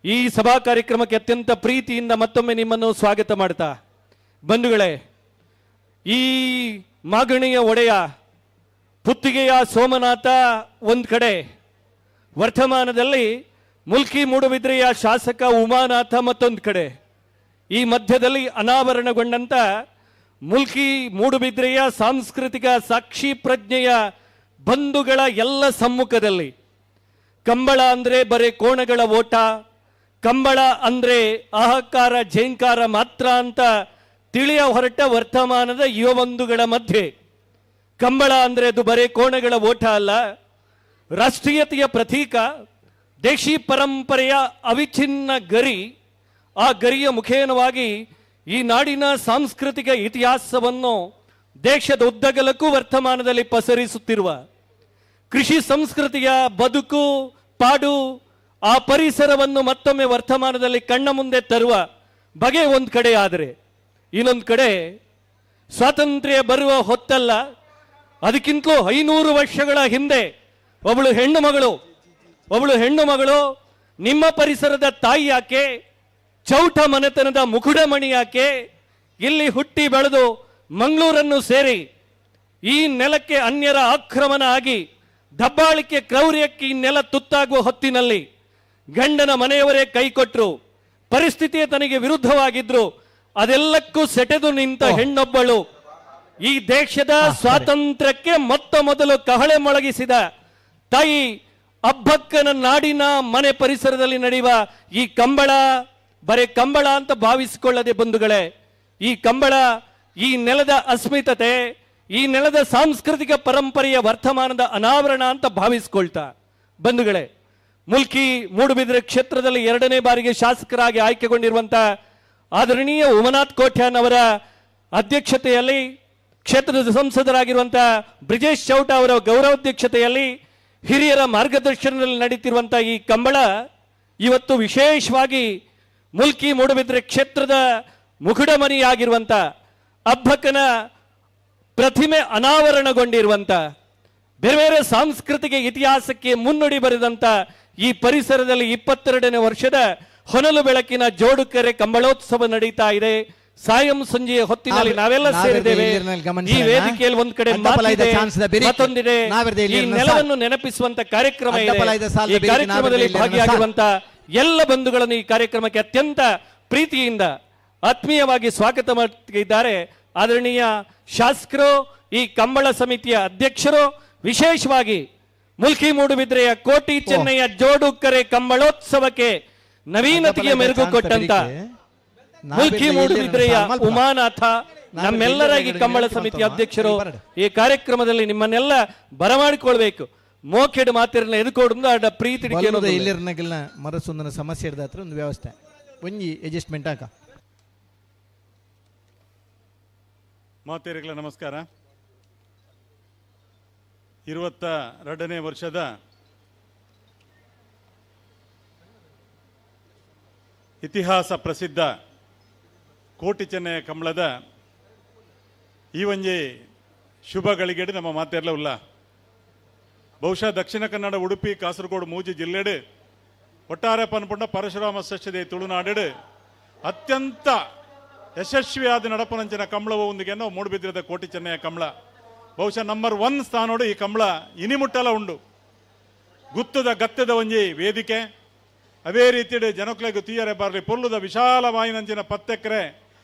ಈ ಸಭಾ ಕಾರ್ಯಕ್ರಮಕ್ಕೆ ಅತ್ಯಂತ ಪ್ರೀತಿಯಿಂದ ಮತ್ತೊಮ್ಮೆ ನಿಮ್ಮನ್ನು ಸ್ವಾಗತ ಮಾಡ್ತಾ ಬಂಧುಗಳೇ, ಈ ಮಾಗಣಿಯ ಒಡೆಯ ಪುತ್ತಿಗೆಯ ಸೋಮನಾಥ ಒಂದ್ ಕಡೆ, ವರ್ತಮಾನದಲ್ಲಿ ಮುಲ್ಕಿ ಮೂಡುಬಿದ್ರೆಯ ಶಾಸಕ ಉಮಾನಾಥ ಮತ್ತೊಂದು ಕಡೆ, ಈ ಮಧ್ಯದಲ್ಲಿ ಅನಾವರಣಗೊಂಡಂತ ಮುಲ್ಕಿ ಮೂಡುಬಿದ್ರೆಯ ಸಾಂಸ್ಕೃತಿಕ ಸಾಕ್ಷಿ ಪ್ರಜ್ಞೆಯ ಬಂಧುಗಳ ಎಲ್ಲ ಸಮ್ಮುಖದಲ್ಲಿ ಕಂಬಳ ಅಂದ್ರೆ ಬರೀ ಕೋಣಗಳ ಓಟ, ಕಂಬಳ ಅಂದ್ರೆ ಅಹಂಕಾರ ಝೇಂಕಾರ ಮಾತ್ರ ಅಂತ ತಿಳಿಯ ಹೊರಟ ವರ್ತಮಾನದ ಯುವ ಬಂಧುಗಳ ಮಧ್ಯೆ ಕಂಬಳ ಅಂದ್ರೆ ಅದು ಬರೀ ಕೋಣಗಳ ಓಟ ಅಲ್ಲ, ರಾಷ್ಟ್ರೀಯತೆಯ ಪ್ರತೀಕ, ದೇಶಿ ಪರಂಪರೆಯ ಅವಿಚ್ಛಿನ್ನ ಗರಿ. ಆ ಗರಿಯ ಮುಖೇನವಾಗಿ ಈ ನಾಡಿನ ಸಾಂಸ್ಕೃತಿಕ ಇತಿಹಾಸವನ್ನು ದೇಶದ ಉದ್ದಗಲಕ್ಕೂ ವರ್ತಮಾನದಲ್ಲಿ ಪಸರಿಸುತ್ತಿರುವ ಕೃಷಿ ಸಂಸ್ಕೃತಿಯ ಬದುಕು ಪಾಡು, ಆ ಪರಿಸರವನ್ನು ಮತ್ತೊಮ್ಮೆ ವರ್ತಮಾನದಲ್ಲಿ ಕಣ್ಣ ಮುಂದೆ ತರುವ ಬಗೆ ಒಂದು ಕಡೆ ಆದರೆ, ಇನ್ನೊಂದು ಕಡೆ ಸ್ವಾತಂತ್ರ್ಯ ಬರುವ ಹೊತ್ತಲ್ಲ, ಅದಕ್ಕಿಂತಲೂ 500 ವರ್ಷಗಳ ಹಿಂದೆ ಒಬ್ಬಳು ಹೆಣ್ಣು ಮಗಳು ನಿಮ್ಮ ಪರಿಸರದ ತಾಯಿ ಯಾಕೆ, ಚೌಟ ಮನೆತನದ ಮುಕುಡಮಣಿ ಯಾಕೆ, ಇಲ್ಲಿ ಹುಟ್ಟಿ ಬೆಳೆದು ಮಂಗಳೂರನ್ನು ಸೇರಿ ಈ ನೆಲಕ್ಕೆ ಅನ್ಯರ ಆಕ್ರಮಣ ಆಗಿ ದಬ್ಬಾಳಿಕೆ ಕ್ರೌರ್ಯಕ್ಕೆ ಈ ನೆಲ ತುತ್ತಾಗುವ ಹೊತ್ತಿನಲ್ಲಿ ಗಂಡನ ಮನೆಯವರೇ ಕೈಕೊಟ್ರು, ಪರಿಸ್ಥಿತಿಯೇ ತನಗೆ ವಿರುದ್ಧವಾಗಿದ್ರು, ಅದೆಲ್ಲಕ್ಕೂ ಸೆಟೆದು ನಿಂತ ಹೆಣ್ಣೊಬ್ಬಳು ಈ ದೇಶದ ಸ್ವಾತಂತ್ರ್ಯಕ್ಕೆ ಮೊತ್ತ ಮೊದಲು ಕಹಳೆ ಮೊಳಗಿಸಿದ ತಾಯಿ ಅಬ್ಬಕ್ಕನ ನಾಡಿನ ಮನೆ ಪರಿಸರದಲ್ಲಿ ನಡೆಯುವ ಈ ಕಂಬಳ ಬರೇ ಕಂಬಳ ಅಂತ ಭಾವಿಸಿಕೊಳ್ಳದೆ ಬಂಧುಗಳೇ, ಈ ಕಂಬಳ ಈ ನೆಲದ ಅಸ್ಮಿತತೆ, ಈ ನೆಲದ ಸಾಂಸ್ಕೃತಿಕ ಪರಂಪರೆಯ ವರ್ತಮಾನದ ಅನಾವರಣ ಅಂತ ಭಾವಿಸಿಕೊಳ್ತಾ ಬಂಧುಗಳೇ, ಮುಲ್ಕಿ ಮೂಡುಬಿದಿರೆ ಕ್ಷೇತ್ರದಲ್ಲಿ 2ನೇ ಬಾರಿಗೆ ಶಾಸಕರಾಗಿ ಆಯ್ಕೆಗೊಂಡಿರುವಂತ ಆದರಣೀಯ ಉಮನಾಥ್ ಕೋಟ್ಯಾನ್ ಅವರ ಅಧ್ಯಕ್ಷತೆಯಲ್ಲಿ, ಕ್ಷೇತ್ರದ ಸಂಸದರಾಗಿರುವಂತಹ ಬ್ರಿಜೇಶ್ ಚೌಟ ಅವರ ಗೌರವಾಧ್ಯಕ್ಷತೆಯಲ್ಲಿ, ಹಿರಿಯರ ಮಾರ್ಗದರ್ಶನದಲ್ಲಿ ನಡೀತಿರುವಂತಹ ಈ ಕಂಬಳ ಇವತ್ತು ವಿಶೇಷವಾಗಿ ಮುಲ್ಕಿ ಮೂಡುಬಿದಿರೆ ಕ್ಷೇತ್ರದ ಮುಕುಡಮಣಿಯಾಗಿರುವಂತ ಅಬ್ಬಕ್ಕನ ಪ್ರತಿಮೆ ಅನಾವರಣಗೊಂಡಿರುವಂತ ಬೇರೆ ಬೇರೆ ಸಾಂಸ್ಕೃತಿಕ ಇತಿಹಾಸಕ್ಕೆ ಮುನ್ನುಡಿ ಬರೆದಂತ ಈ ಪರಿಸರದಲ್ಲಿ 22ನೇ ವರ್ಷದ ಹೊನಲು ಬೆಳಕಿನ ಜೋಡುಕೆರೆ ಕಂಬಳೋತ್ಸವ ನಡೀತಾ ಇದೆ. ಸಾಯಂ ಸಂಜೆಯ ಹೊತ್ತಿನಲ್ಲಿ ನಾವೆಲ್ಲ ಸೇರಿದ್ದೇವೆ. ಈ ವೇದಿಕೆಯಲ್ಲಿ ಒಂದ್ ಕಡೆ ಮತ್ತೊಂದಿದೆ ಈ ನೆಲವನ್ನು ನೆನಪಿಸುವಂತ ಕಾರ್ಯಕ್ರಮ ಇದೆ. ಈ ಕಾರ್ಯಕ್ರಮದಲ್ಲಿ ಭಾಗಿಯಾಗಿರುವಂತ ಎಲ್ಲ ಬಂಧುಗಳನ್ನು ಈ ಕಾರ್ಯಕ್ರಮಕ್ಕೆ ಅತ್ಯಂತ ಪ್ರೀತಿಯಿಂದ ಆತ್ಮೀಯವಾಗಿ ಸ್ವಾಗತ ಮಾಡುತ್ತಿದ್ದಾರೆ. ಆದರಣೀಯ ಶಾಸಕರು, ಈ ಕಂಬಳ ಸಮಿತಿಯ ಅಧ್ಯಕ್ಷರು, ವಿಶೇಷವಾಗಿ ಮುಲ್ಕಿ ಮೂಡುಬಿದ್ರೆಯ ಕೋಟಿ ಚೆನ್ನಯ್ಯ ಜೋಡುಕರೆ ಕಂಬಳೋತ್ಸವಕ್ಕೆ ನವೀನತೆಗೆ ಮೆರುಗು ಕೊಟ್ಟಂತ ಮುಲ್ಕಿ ಮೂಡುಬಿದ್ರೆಯ ಉಮಾನಾಥ, ನಮ್ಮೆಲ್ಲರ ಈ ಕಂಬಳ ಸಮಿತಿ ಅಧ್ಯಕ್ಷರು ಈ ಕಾರ್ಯಕ್ರಮದಲ್ಲಿ ನಿಮ್ಮನ್ನೆಲ್ಲ ಬರಮಾಡಿಕೊಳ್ಬೇಕು. ಮೋಕೆಡು ಮಾತಿರನ್ನ ಎದುಕೊಡು ಅಡ್ಡ ಪ್ರೀತಿ ಇಲ್ಲಿರ್ನಾಗೆಲ್ಲ ಮರಸೊಂದನ ಸಮಸ್ಯೆ ಇರ್ದಾತ್ರ ಒಂದು ವ್ಯವಸ್ಥೆ ಒಂಜಿ ಅಡ್ಜಸ್ಟ್ಮೆಂಟ್ ಆಕ. ಮಾತೇರಿಗಳ ನಮಸ್ಕಾರ. 22ನೇ ವರ್ಷದ ಇತಿಹಾಸ ಪ್ರಸಿದ್ಧ ಕೋಟಿ ಚೆನ್ನಯ್ಯ ಕಂಬಳದ ಈ ಒಂಜಿ ಶುಭ ಗಳಿಗೆಡು ನಮ್ಮ ಮಾತೇರ್ಲ ಉಲ್ಲ. ಬಹುಶಃ ದಕ್ಷಿಣ ಕನ್ನಡ, ಉಡುಪಿ, ಕಾಸರಗೋಡು, ಮೂಜಿ ಜಿಲ್ಲೆಡು ಒಟ್ಟಾರೆ ಪನ್ಪುಂಡ ಪರಶುರಾಮ ಸಸ್ಯದ ತುಳುನಾಡು ಅತ್ಯಂತ ಯಶಸ್ವಿಯಾದ ನಡಪನಂಚಿನ ಕಂಬಳವು ಒಂದಿಗೆ ಮೂಡುಬಿದ್ರೆದ ಕೋಟಿ ಚೆನ್ನಯ್ಯ ಕಂಬಳ ಬಹುಶಃ ನಂಬರ್ 1 ಸ್ಥಾನೋಡು ಈ ಕಂಬಳ ಇನಿಮುಟ್ಟಲ ಉಂಡು. ಗುತ್ತದ ಗತ್ತದ ಒಂಜಿ ವೇದಿಕೆ, ಅವೇ ರೀತಿಯ ಜನಕ್ಲೆಗೂ ತೀಯರೆ ಬಾರ್ಲಿ ಪೊಲ್ಲುದ ವಿಶಾಲವಾಯಿನಂಚಿನ 10 ಎಕರೆ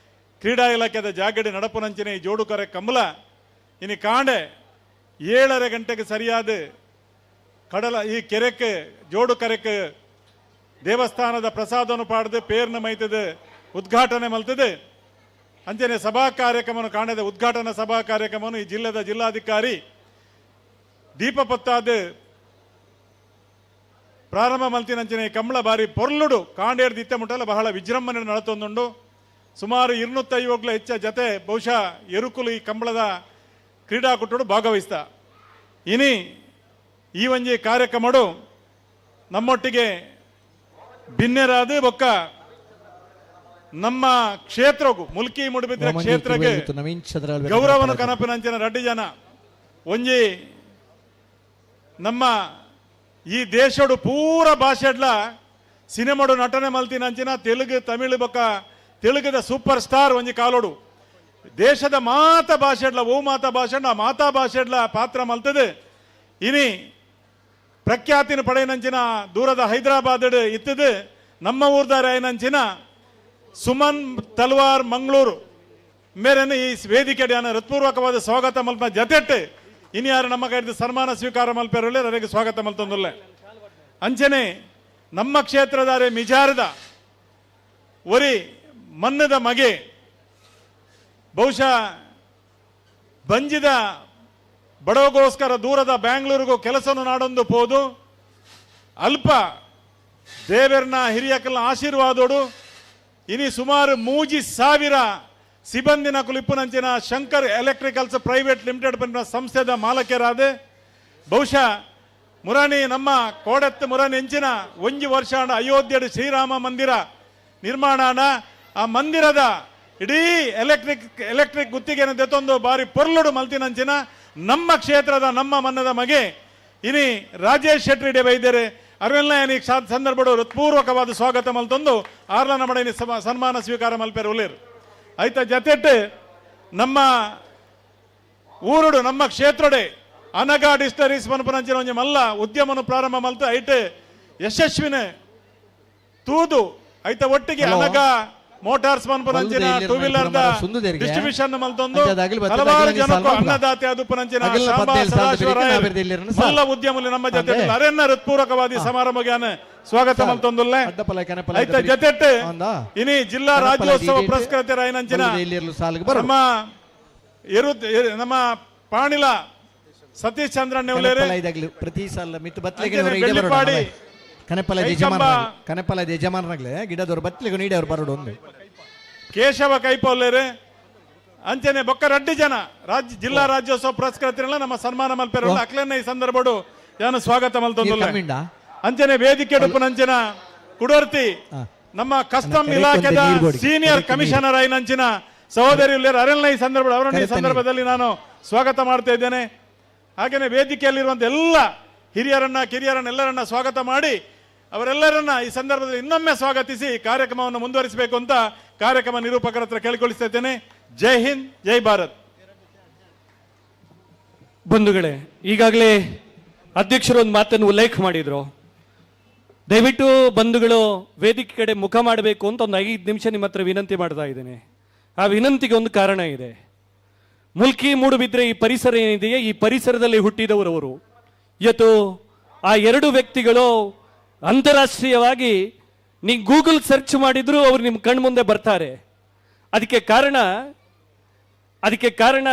ಕ್ರೀಡಾ ಇಲಾಖೆದ ಜಾಗಡಿ ನಡಪುನಂಚಿನ ಈ ಜೋಡುಕರೆ ಕಂಬಳ ಇನಿ ಕಾಂಡೆ 7:30 ಗಂಟೆಗೆ ಸರಿಯಾದ ಕಡಲ ಈ ಕೆರೆಕ್ಕೆ ಜೋಡುಕರೆಕ್ಕೆ ದೇವಸ್ಥಾನದ ಪ್ರಸಾದವನ್ನು ಪಾಡ್ದು ಪೇರ್ನ ಮೈತದ ಉದ್ಘಾಟನೆ ಮಲ್ತದೆ. ಅಂಚನೆ ಸಭಾ ಕಾರ್ಯಕ್ರಮವನ್ನು ಕಾಣದ ಉದ್ಘಾಟನಾ ಸಭಾ ಕಾರ್ಯಕ್ರಮವನ್ನು ಈ ಜಿಲ್ಲೆದ ಜಿಲ್ಲಾಧಿಕಾರಿ ದೀಪ ಪತ್ತಾದ ಪ್ರಾರಂಭ ಮಲ್ತಿನಂಚಿನ ಈ ಕಂಬಳ ಬಾರಿ ಪೊರ್ಲುಡು ಕಾಂಡೇರ್ ದಿತ್ತ ಮುಟ್ಟಲ್ಲ ಬಹಳ ವಿಜೃಂಭಣೆ ನಡತೊಂದುಂಡು. ಸುಮಾರು 250 ಹೆಚ್ಚ ಜತೆ ಬಹುಶಃ ಎರುಕುಲು ಈ ಕಂಬಳದ ಕ್ರೀಡಾಕೂಟಡು ಭಾಗವಹಿಸ್ತ. ಇನಿ ಈ ಒಂಜಿ ಕಾರ್ಯಕ್ರಮಡು ನಮ್ಮೊಟ್ಟಿಗೆ ಭಿನ್ನರಾದ ಬೊಕ್ಕ ನಮ್ಮ ಕ್ಷೇತ್ರಗೂ ಮುಲ್ಕಿ ಮೂಡುಬಿದ್ರೆ ಕ್ಷೇತ್ರಕ್ಕೆ ಗೌರವನ ಕನಪಿನಂಚಿನ ರಡ್ಡಿ ಜನ ಒಂಜಿ ನಮ್ಮ ಈ ದೇಶಡು ಪೂರ ಭಾಷೆಡ್ಲ ಸಿನಿಮಾಡು ನಟನೆ ಮಲ್ತಿನಂಚಿನ ತೆಲುಗು ತಮಿಳು ಬೊಕ್ಕ ತೆಲುಗದ ಸೂಪರ್ ಸ್ಟಾರ್ ಒಂಜಿ ಕಾಲೋಡು ದೇಶದ ಮಾತ ಭಾಷೆಡ್ಲ ಓ ಮಾತಾ ಭಾಷೆಡ್ಲ ಮಾತಾ ಭಾಷೆಡ್ಲ ಪಾತ್ರ ಮಲ್ತದೆ. ಇನಿ ಪ್ರಖ್ಯಾತಿನ ಪಡೆಯನಂಚಿನ ದೂರದ ಹೈದರಾಬಾದ್ ಇತ್ತದು ನಮ್ಮ ಊರ್ದಾರ ಏನಂಚಿನ ಸುಮನ್ ತಲ್ವಾರ್ ಮಂಗಳೂರು ಮೇರೆನ್ನು ಈ ವೇದಿಕೆ ಹೃತ್ಪೂರ್ವಕವಾದ ಸ್ವಾಗತ ಮಲ್ಪ ಜತೆಟ್ಟು ಇನ್ನು ಯಾರು ನಮ್ಮ ಕೈದು ಸನ್ಮಾನ ಸ್ವೀಕಾರ ಮಲ್ಪೇರಲ್ಲೇ ಅವರಿಗೆ ಸ್ವಾಗತ ಮಲ್ತೊಂದುಲ್ಲೆ ಅಂಚನೆ ನಮ್ಮ ಕ್ಷೇತ್ರದಾರೆ ಮಿಜಾರದ ಒರಿ ಮನ್ನದ ಮಗೆ ಬಹುಶಃ ಬಂಜಿದ ಬಡವಗೋಸ್ಕರ ದೂರದ ಬ್ಯಾಂಗ್ಳೂರಿಗೂ ಕೆಲಸವನ್ನು ನಾಡೊಂದು ಪೋದು ಅಲ್ಪ ದೇವರನ್ನ ಹಿರಿಯಕಲ್ನ ಆಶೀರ್ವಾದೋಡು ಇನಿ ಸುಮಾರು 3000 ಸಿಬ್ಬಂದಿನ ಕುಲಿಪ್ಪುನಂಚಿನ ಶಂಕರ್ ಎಲೆಕ್ಟ್ರಿಕಲ್ಸ್ ಪ್ರೈವೇಟ್ ಲಿಮಿಟೆಡ್ ಪಂಪಿನ ಸಂಸ್ಥೆದ ಮಾಲಕರಾದೆ ಬಹುಶಃ ಮುರಾಣಿ ನಮ್ಮ ಕೋಡೆತ್ತು ಮುರಾಣಿ ಎಂಚಿನ 1 ವರ್ಷ ಅಯೋಧ್ಯೆ ಶ್ರೀರಾಮ ಮಂದಿರ ನಿರ್ಮಾಣನ ಆ ಮಂದಿರದ ಇಡೀ ಎಲೆಕ್ಟ್ರಿಕ್ ಗುತ್ತಿಗೆನ ದೆತ್ತೊಂದು ಬಾರಿ ಪೊರ್ಲುಡು ಮಲ್ತಿನಂಚಿನ ನಮ್ಮ ಕ್ಷೇತ್ರದ ನಮ್ಮ ಮನ್ನದ ಮಗೆ ಇನಿ ರಾಜೇಶ್ ಶೆಟ್ಟಿ ಬೈದ್ಯರೆ ಅವೆಲ್ಲ ಏನಿಗೆ ಸಂದರ್ಭಡು ಹೃತ್ಪೂರ್ವಕವಾದ ಸ್ವಾಗತ ಮಲ್ತೊಂದು ಆರ್ಲನ ಮಡನಿ ಸನ್ಮಾನ ಸ್ವೀಕಾರ ಮಲ್ಪೇರು ಉಳ್ಳೇರು ಆಯ್ತಾ ಜತೆಟ್ಟು ನಮ್ಮ ಊರುಡು ನಮ್ಮ ಕ್ಷೇತ್ರಡೆ ಅನಗಾ ಡಿಸ್ಟರೀಸ್ ಮನಪನಂಚಿನ ಒಂಜಿ ಮಲ್ಲ ಉದ್ಯಮನು ಪ್ರಾರಂಭ ಮಲ್ತು ಐಟ್ ಯಶಸ್ವಿನ ತೂದು ಐತ ಒಟ್ಟಿಗೆ ಅನಗಾ ಮೋಟಾರ್ಸ್ ಮನಪನಂಚಿನ ಟೂ ವೀಲರ್ ಡಿಸ್ಟ್ರಿಬ್ಯೂಷನ್ ಮಲ್ತೊಂದು ಹಲವಾರು ಜನಕ್ಕೂ ಅನ್ನದಾತೆ ಅದುಪನಂಚಿನ ಮಲ್ಲ ಉದ್ಯಮಲ್ಲಿ ನಮ್ಮ ಜೊತೆ ಅರೆನ್ನ ಹೃತ್ಪೂರ್ವಕವಾದಿ ಸಮಾರಂಭ ಸ್ವಾಗತ ಮಲ್ತೊಂದುಲ್ಲೆ ಐತ ಜತೆಟ್ಟು ಇನಿ ಜಿಲ್ಲಾ ರಾಜ್ಯೋತ್ಸವ ಪುರಸ್ಕೃತರ ಐನಂಚಿನ ನಮ್ಮ ಪಾಣಿಲ ಸತೀಶ್ ಚಂದ್ರ ನೆವಲೇರು ಪ್ರತಿ ಸಲ ಮಿತ್ತು ಬತ್ಲಿಗೆ ಕನೆಪಲ ಯಜಮಾನರಾಗ್ಲೆ ಗಿಡದವ್ರು ಬತ್ಲಿಗೆ ನೀಡಿ ಅವ್ರು ಬರೋಡು ಒಂದು ಕೇಶವ ಕೈಪೋಲೇರು ಅಂಚನೆ ಬೊಕ್ಕ 2 ಜನ ಜಿಲ್ಲಾ ರಾಜ್ಯೋತ್ಸವ ಪುರಸ್ಕೃತರೆಲ್ಲ ನಮ್ಮ ಸನ್ಮಾನ ಮಲ್ಪೇರು ಅಕ್ಲೆನ್ನ ಈ ಸಂದರ್ಭಡು ಯಾನು ಸ್ವಾಗತ ಮಲ್ತೊಂದುಲ್ಲ ಅಂಚನೆ ವೇದಿಕೆ ನಂಚಿನ ಕುಡರ್ತಿ ನಮ್ಮ ಕಸ್ಟಮ್ ಇಲಾಖೆದ ಸೀನಿಯರ್ ಕಮಿಷನರ್ ಐನಂಚಿನ ಸಹೋದರಿ ಅರೆಲ್ಲ ಈ ಸಂದರ್ಭ ಅವರನ್ನು ಈ ಸಂದರ್ಭದಲ್ಲಿ ನಾನು ಸ್ವಾಗತ ಮಾಡ್ತಾ ಇದ್ದೇನೆ. ಹಾಗೆಯೇ ವೇದಿಕೆಯಲ್ಲಿರುವಂತ ಎಲ್ಲ ಹಿರಿಯರನ್ನ ಕಿರಿಯರನ್ನ ಎಲ್ಲರನ್ನ ಸ್ವಾಗತ ಮಾಡಿ ಅವರೆಲ್ಲರನ್ನ ಈ ಸಂದರ್ಭದಲ್ಲಿ ಇನ್ನೊಮ್ಮೆ ಸ್ವಾಗತಿಸಿ ಕಾರ್ಯಕ್ರಮವನ್ನು ಮುಂದುವರಿಸಬೇಕು ಅಂತ ಕಾರ್ಯಕ್ರಮ ನಿರೂಪಕರ ಹತ್ರ ಕೇಳಿಕೊಳ್ಳಿಸ್ತಾ ಇದ್ದೇನೆ. ಜೈ ಹಿಂದ್, ಜೈ ಭಾರತ್. ಬಂಧುಗಳೇ, ಈಗಾಗಲೇ ಅಧ್ಯಕ್ಷರು ಒಂದು ಮಾತನ್ನು ಉಲ್ಲೇಖ ಮಾಡಿದ್ರು. ದಯವಿಟ್ಟು ಬಂಧುಗಳು ವೇದಿಕೆ ಕಡೆ ಮುಖ ಮಾಡಬೇಕು ಅಂತ ಒಂದು 5 ನಿಮಿಷ ನಿಮ್ಮ ಹತ್ರ ವಿನಂತಿ ಮಾಡ್ತಾ ಇದ್ದೇನೆ. ಆ ವಿನಂತಿಗೆ ಒಂದು ಕಾರಣ ಇದೆ. ಮುಲ್ಕಿ ಮೂಡುಬಿದ್ರೆ ಈ ಪರಿಸರ ಏನಿದೆಯೇ, ಈ ಪರಿಸರದಲ್ಲಿ ಹುಟ್ಟಿದವರವರು. ಇವತ್ತು ಆ 2 ವ್ಯಕ್ತಿಗಳು ಅಂತಾರಾಷ್ಟ್ರೀಯವಾಗಿ ನೀವು ಗೂಗಲ್ ಸರ್ಚ್ ಮಾಡಿದ್ರು ಅವರು ನಿಮ್ಮ ಕಣ್ಣು ಮುಂದೆ ಬರ್ತಾರೆ. ಅದಕ್ಕೆ ಕಾರಣ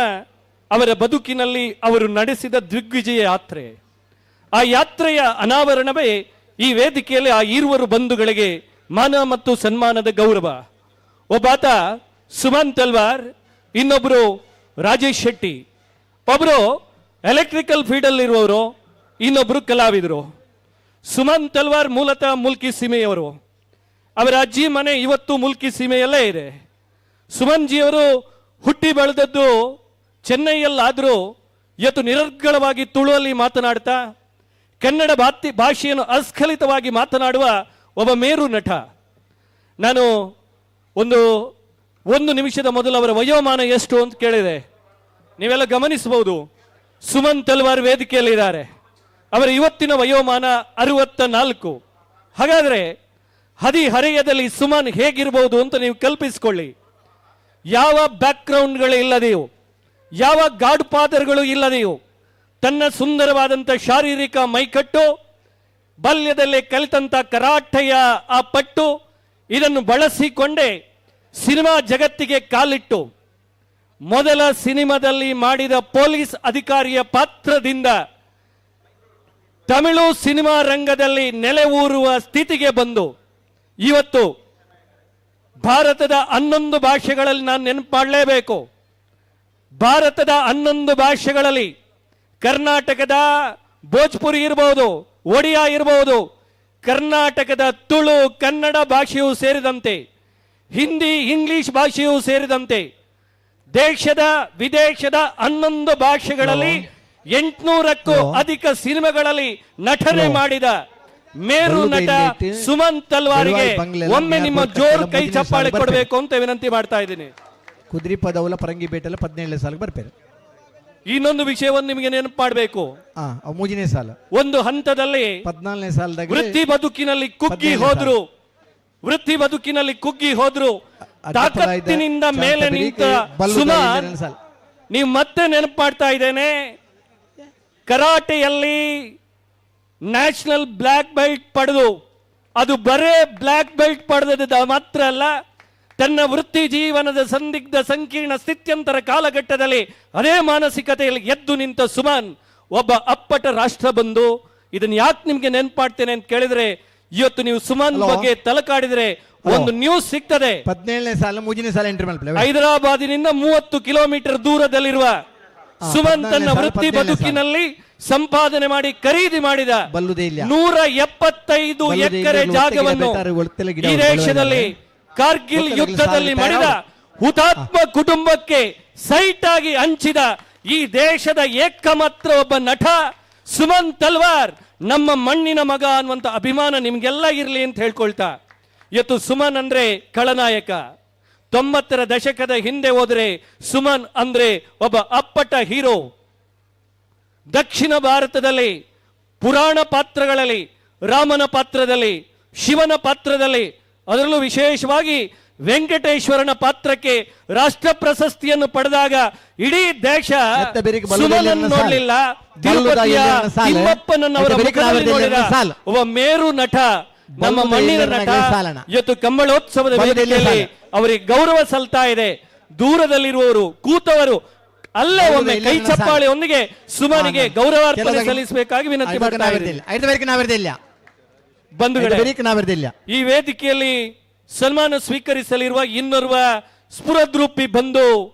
ಅವರ ಬದುಕಿನಲ್ಲಿ ಅವರು ನಡೆಸಿದ ದಿಗ್ವಿಜಯ ಯಾತ್ರೆ. ಆ ಯಾತ್ರೆಯ ಅನಾವರಣವೇ ಈ ವೇದಿಕೆಯಲ್ಲಿ ಆ 2 ಬಂಧುಗಳಿಗೆ ಮಾನ ಮತ್ತು ಸನ್ಮಾನದ ಗೌರವ. ಒಬ್ಬಾತ ಸುಮನ್ ತಲ್ವಾರ್, ಇನ್ನೊಬ್ಬರು ರಾಜೇಶ್ ಶೆಟ್ಟಿ. ಒಬ್ಬರು ಎಲೆಕ್ಟ್ರಿಕಲ್ ಫೀಲ್ಡಲ್ಲಿ ಇರುವವರು, ಇನ್ನೊಬ್ಬರು ಕಲಾವಿದರು. ಸುಮನ್ ತಲ್ವಾರ್ ಮೂಲತಃ ಮುಲ್ಕಿ ಸೀಮೆಯವರು. ಅವರ ಅಜ್ಜಿ ಮನೆ ಇವತ್ತು ಮುಲ್ಕಿ ಸೀಮೆಯಲ್ಲೇ ಇದೆ. ಸುಮನ್ ಜಿಯವರು ಹುಟ್ಟಿ ಬೆಳೆದದ್ದು ಚೆನ್ನೈಯಲ್ಲಾದರೂ ಇವತ್ತು ನಿರರ್ಗಳವಾಗಿ ತುಳುವಲ್ಲಿ ಮಾತನಾಡ್ತಾ ಕನ್ನಡ ಭಾಷೆಯನ್ನು ಅಸ್ಖಲಿತವಾಗಿ ಮಾತನಾಡುವ ಒಬ್ಬ ಮೇರು ನಟ. ನಾನು ಒಂದು ನಿಮಿಷದ ಮೊದಲು ಅವರ ವಯೋಮಾನ ಎಷ್ಟು ಅಂತ ಕೇಳಿದೆ. ನೀವೆಲ್ಲ ಗಮನಿಸಬಹುದು. ಸುಮನ್ ತಲ್ವಾರ್ ವೇದಿಕೆಯಲ್ಲಿದ್ದಾರೆ. ಅವರ ಇವತ್ತಿನ ವಯೋಮಾನ 64. ಹಾಗಾದ್ರೆ ಹದಿಹರೆಯದಲ್ಲಿ ಸುಮನ್ ಹೇಗಿರಬಹುದು ಅಂತ ನೀವು ಕಲ್ಪಿಸಿಕೊಳ್ಳಿ. ಯಾವ ಬ್ಯಾಕ್ಗ್ರೌಂಡ್ಗಳು ಇಲ್ಲದೆಯೋ, ಯಾವ ಗಾಡ್ ಫಾದರ್ಗಳು ಇಲ್ಲದೆಯೋ, ತನ್ನ ಸುಂದರವಾದಂಥ ಶಾರೀರಿಕ ಮೈಕಟ್ಟು, ಬಾಲ್ಯದಲ್ಲೇ ಕಲಿತಂತ ಕರಾಟೆಯ ಆ ಪಟ್ಟು, ಇದನ್ನು ಬಳಸಿಕೊಂಡೇ ಸಿನಿಮಾ ಜಗತ್ತಿಗೆ ಕಾಲಿಟ್ಟು ಮೊದಲ ಸಿನಿಮಾದಲ್ಲಿ ಮಾಡಿದ ಪೊಲೀಸ್ ಅಧಿಕಾರಿಯ ಪಾತ್ರದಿಂದ ತಮಿಳು ಸಿನಿಮಾ ರಂಗದಲ್ಲಿ ನೆಲೆ ಊರುವ ಸ್ಥಿತಿಗೆ ಬಂದು ಇವತ್ತು ಭಾರತದ 11 ಭಾಷೆಗಳಲ್ಲಿ ನಾನು ನೆನಪು ಮಾಡಲೇಬೇಕು. ಭಾರತದ 11 ಭಾಷೆಗಳಲ್ಲಿ ಕರ್ನಾಟಕದ ಭೋಜ್ಪುರಿ ಇರಬಹುದು, ಒಡಿಯಾ ಇರಬಹುದು, ಕರ್ನಾಟಕದ ತುಳು ಕನ್ನಡ ಭಾಷೆಯೂ ಸೇರಿದಂತೆ ಹಿಂದಿ ಇಂಗ್ಲಿಷ್ ಭಾಷೆಯೂ ಸೇರಿದಂತೆ ದೇಶದ ವಿದೇಶದ 11 ಭಾಷೆಗಳಲ್ಲಿ 800ಕ್ಕೂ ಅಧಿಕ ಸಿನಿಮಾಗಳಲ್ಲಿ ನಟನೆ ಮಾಡಿದ ಮೇರು ನಟ ಸುಮನ್ ತಲ್ವಾರಿಗೆ ಒಮ್ಮೆ ನಿಮ್ಮ ಜೋರು ಕೈ ಚಪ್ಪಾಳೆ ಕೊಡಬೇಕು ಅಂತ ವಿನಂತಿ ಮಾಡ್ತಾ ಇದ್ದೀನಿ. ಕುದ್ರಿ ಪದವುಲ ಪರಂಗಿ ಬೇಟೆಲ್ಲ 17 ಸಾಲಿಗೆ ಬರ್ಪೇರು. ಇನ್ನೊಂದು ವಿಷಯವನ್ನು ನಿಮಗೆ ನೆನಪು ಮಾಡಬೇಕು. ಮೂರನೇ ಸಾಲ ಒಂದು ಹಂತದಲ್ಲಿ 14ನೇ ಸಾಲದಾಗ ವೃತ್ತಿ ಬದುಕಿನಲ್ಲಿ ಕುಗ್ಗಿ ಹೋದ್ರು ತಾಕತ್ತಿನಿಂದ ಮೇಲೆ ನಿಂತ ಸುಮಾನ್, ನೀವು ಮತ್ತೆ ನೆನಪು ಮಾಡ್ತಾ ಇದ್ದೇನೆ, ಕರಾಟೆಯಲ್ಲಿ ನ್ಯಾಷನಲ್ ಬ್ಲ್ಯಾಕ್ ಬೆಲ್ಟ್ ಪಡೆದು, ಅದು ಬರೇ ಬ್ಲ್ಯಾಕ್ ಬೆಲ್ಟ್ ಪಡೆದ ಮಾತ್ರ ಅಲ್ಲ, ತನ್ನ ವೃತ್ತಿ ಜೀವನದ ಸಂದಿಗ್ಧ ಸಂಕೀರ್ಣ ಸ್ಥಿತ್ಯಂತರ ಕಾಲಘಟ್ಟದಲ್ಲಿ ಅದೇ ಮಾನಸಿಕತೆಯಲ್ಲಿ ಎದ್ದು ನಿಂತ ಸುಮನ್ ಒಬ್ಬ ಅಪ್ಪಟ ರಾಷ್ಟ್ರ ಬಂಧು. ಇದನ್ನ ಯಾಕೆ ನಿಮ್ಗೆ ನೆನಪಾಡ್ತೇನೆ ಅಂತ ಕೇಳಿದ್ರೆ, ಇವತ್ತು ನೀವು ಸುಮನ್ ಬಗ್ಗೆ ತಲಕಾಡಿದ್ರೆ ಒಂದು ನ್ಯೂಸ್ ಸಿಗ್ತದೆ. 17ನೇ ಸಾಲ 3ನೇ ಸಾಲ ಎಂಟ್ರಿ ಮಾಡ್ತಾರೆ. ಹೈದರಾಬಾದಿನಿಂದ 30 ಕಿಲೋಮೀಟರ್ ದೂರದಲ್ಲಿರುವ ಸುಮನ್ ತನ್ನ ವೃತ್ತಿ ಬದುಕಿನಲ್ಲಿ ಸಂಪಾದನೆ ಮಾಡಿ ಖರೀದಿ ಮಾಡಿದ 175 ಎಕರೆ ಜಾಗವನ್ನು ಈ ದೇಶದಲ್ಲಿ ಕಾರ್ಗಿಲ್ ಯುದ್ಧದಲ್ಲಿ ಮಡಿದ ಹುತಾತ್ಮ ಕುಟುಂಬಕ್ಕೆ ಸೈಟ್ ಆಗಿ ಹಂಚಿದ ಈ ದೇಶದ ಏಕಮಾತ್ರ ಒಬ್ಬ ನಟ ಸುಮನ್ ತಲ್ವಾರ್, ನಮ್ಮ ಮಣ್ಣಿನ ಮಗ ಅನ್ನುವಂತ ಅಭಿಮಾನ ನಿಮ್ಗೆಲ್ಲ ಇರಲಿ ಅಂತ ಹೇಳ್ಕೊಳ್ತಾ, ಇವತ್ತು ಸುಮನ್ ಅಂದ್ರೆ ಖಳನಾಯಕ. 90ರ ದಶಕದ ಹಿಂದೆ ಹೋದರೆ ಸುಮನ್ ಅಂದ್ರೆ ಒಬ್ಬ ಅಪ್ಪಟ ಹೀರೋ. ದಕ್ಷಿಣ ಭಾರತದಲ್ಲಿ ಪುರಾಣ ಪಾತ್ರಗಳಲ್ಲಿ, ರಾಮನ ಪಾತ್ರದಲ್ಲಿ, ಶಿವನ ಪಾತ್ರದಲ್ಲಿ, ಅದರಲ್ಲೂ ವಿಶೇಷವಾಗಿ ವೆಂಕಟೇಶ್ವರನ ಪಾತ್ರಕ್ಕೆ ರಾಷ್ಟ್ರ ಪ್ರಶಸ್ತಿಯನ್ನು ಪಡೆದಾಗ ಇಡೀ ದೇಶ ಸುಮನನ್ನು ನೋಡಲಿಲ್ಲ, ತಿರುಪತಿಯ ತಿಮ್ಮಪ್ಪನವರ ಮುಖದಲ್ಲಿ ನೋಡಿದ ಒಬ್ಬ ಮೇರು ನಟ, ನಮ್ಮ ಮಣ್ಣಿನ ನಟ. ಇವತ್ತು ಕಂಬಳೋತ್ಸವದ ವೇದಿಕೆಯಲ್ಲಿ ಅವರಿಗೆ ಗೌರವ ಸಲ್ತಾ ಇದೆ. ದೂರದಲ್ಲಿರುವವರು, ಕೂತವರು ಅಲ್ಲೇ ಒಮ್ಮೆ ಕೈ ಚಪ್ಪಾಳೆಯೊಂದಿಗೆ ಸುಮನಿಗೆ ಗೌರವಾರ್ಪಣೆ ಸಲ್ಲಿಸಬೇಕಾಗಿ ವಿನಂತಿ ಮಾಡ್ತಾ ಇದ್ದೇನೆ. ಬಂಧುಗಳೇ, ಈ ವೇದಿಕೆಯಲ್ಲಿ ಸನ್ಮಾನ ಸ್ವೀಕರಿಸಲಿರುವ ಇನ್ನೋರ್ವ ಸ್ಫುರದ್ರೂಪಿ ಬಂಧು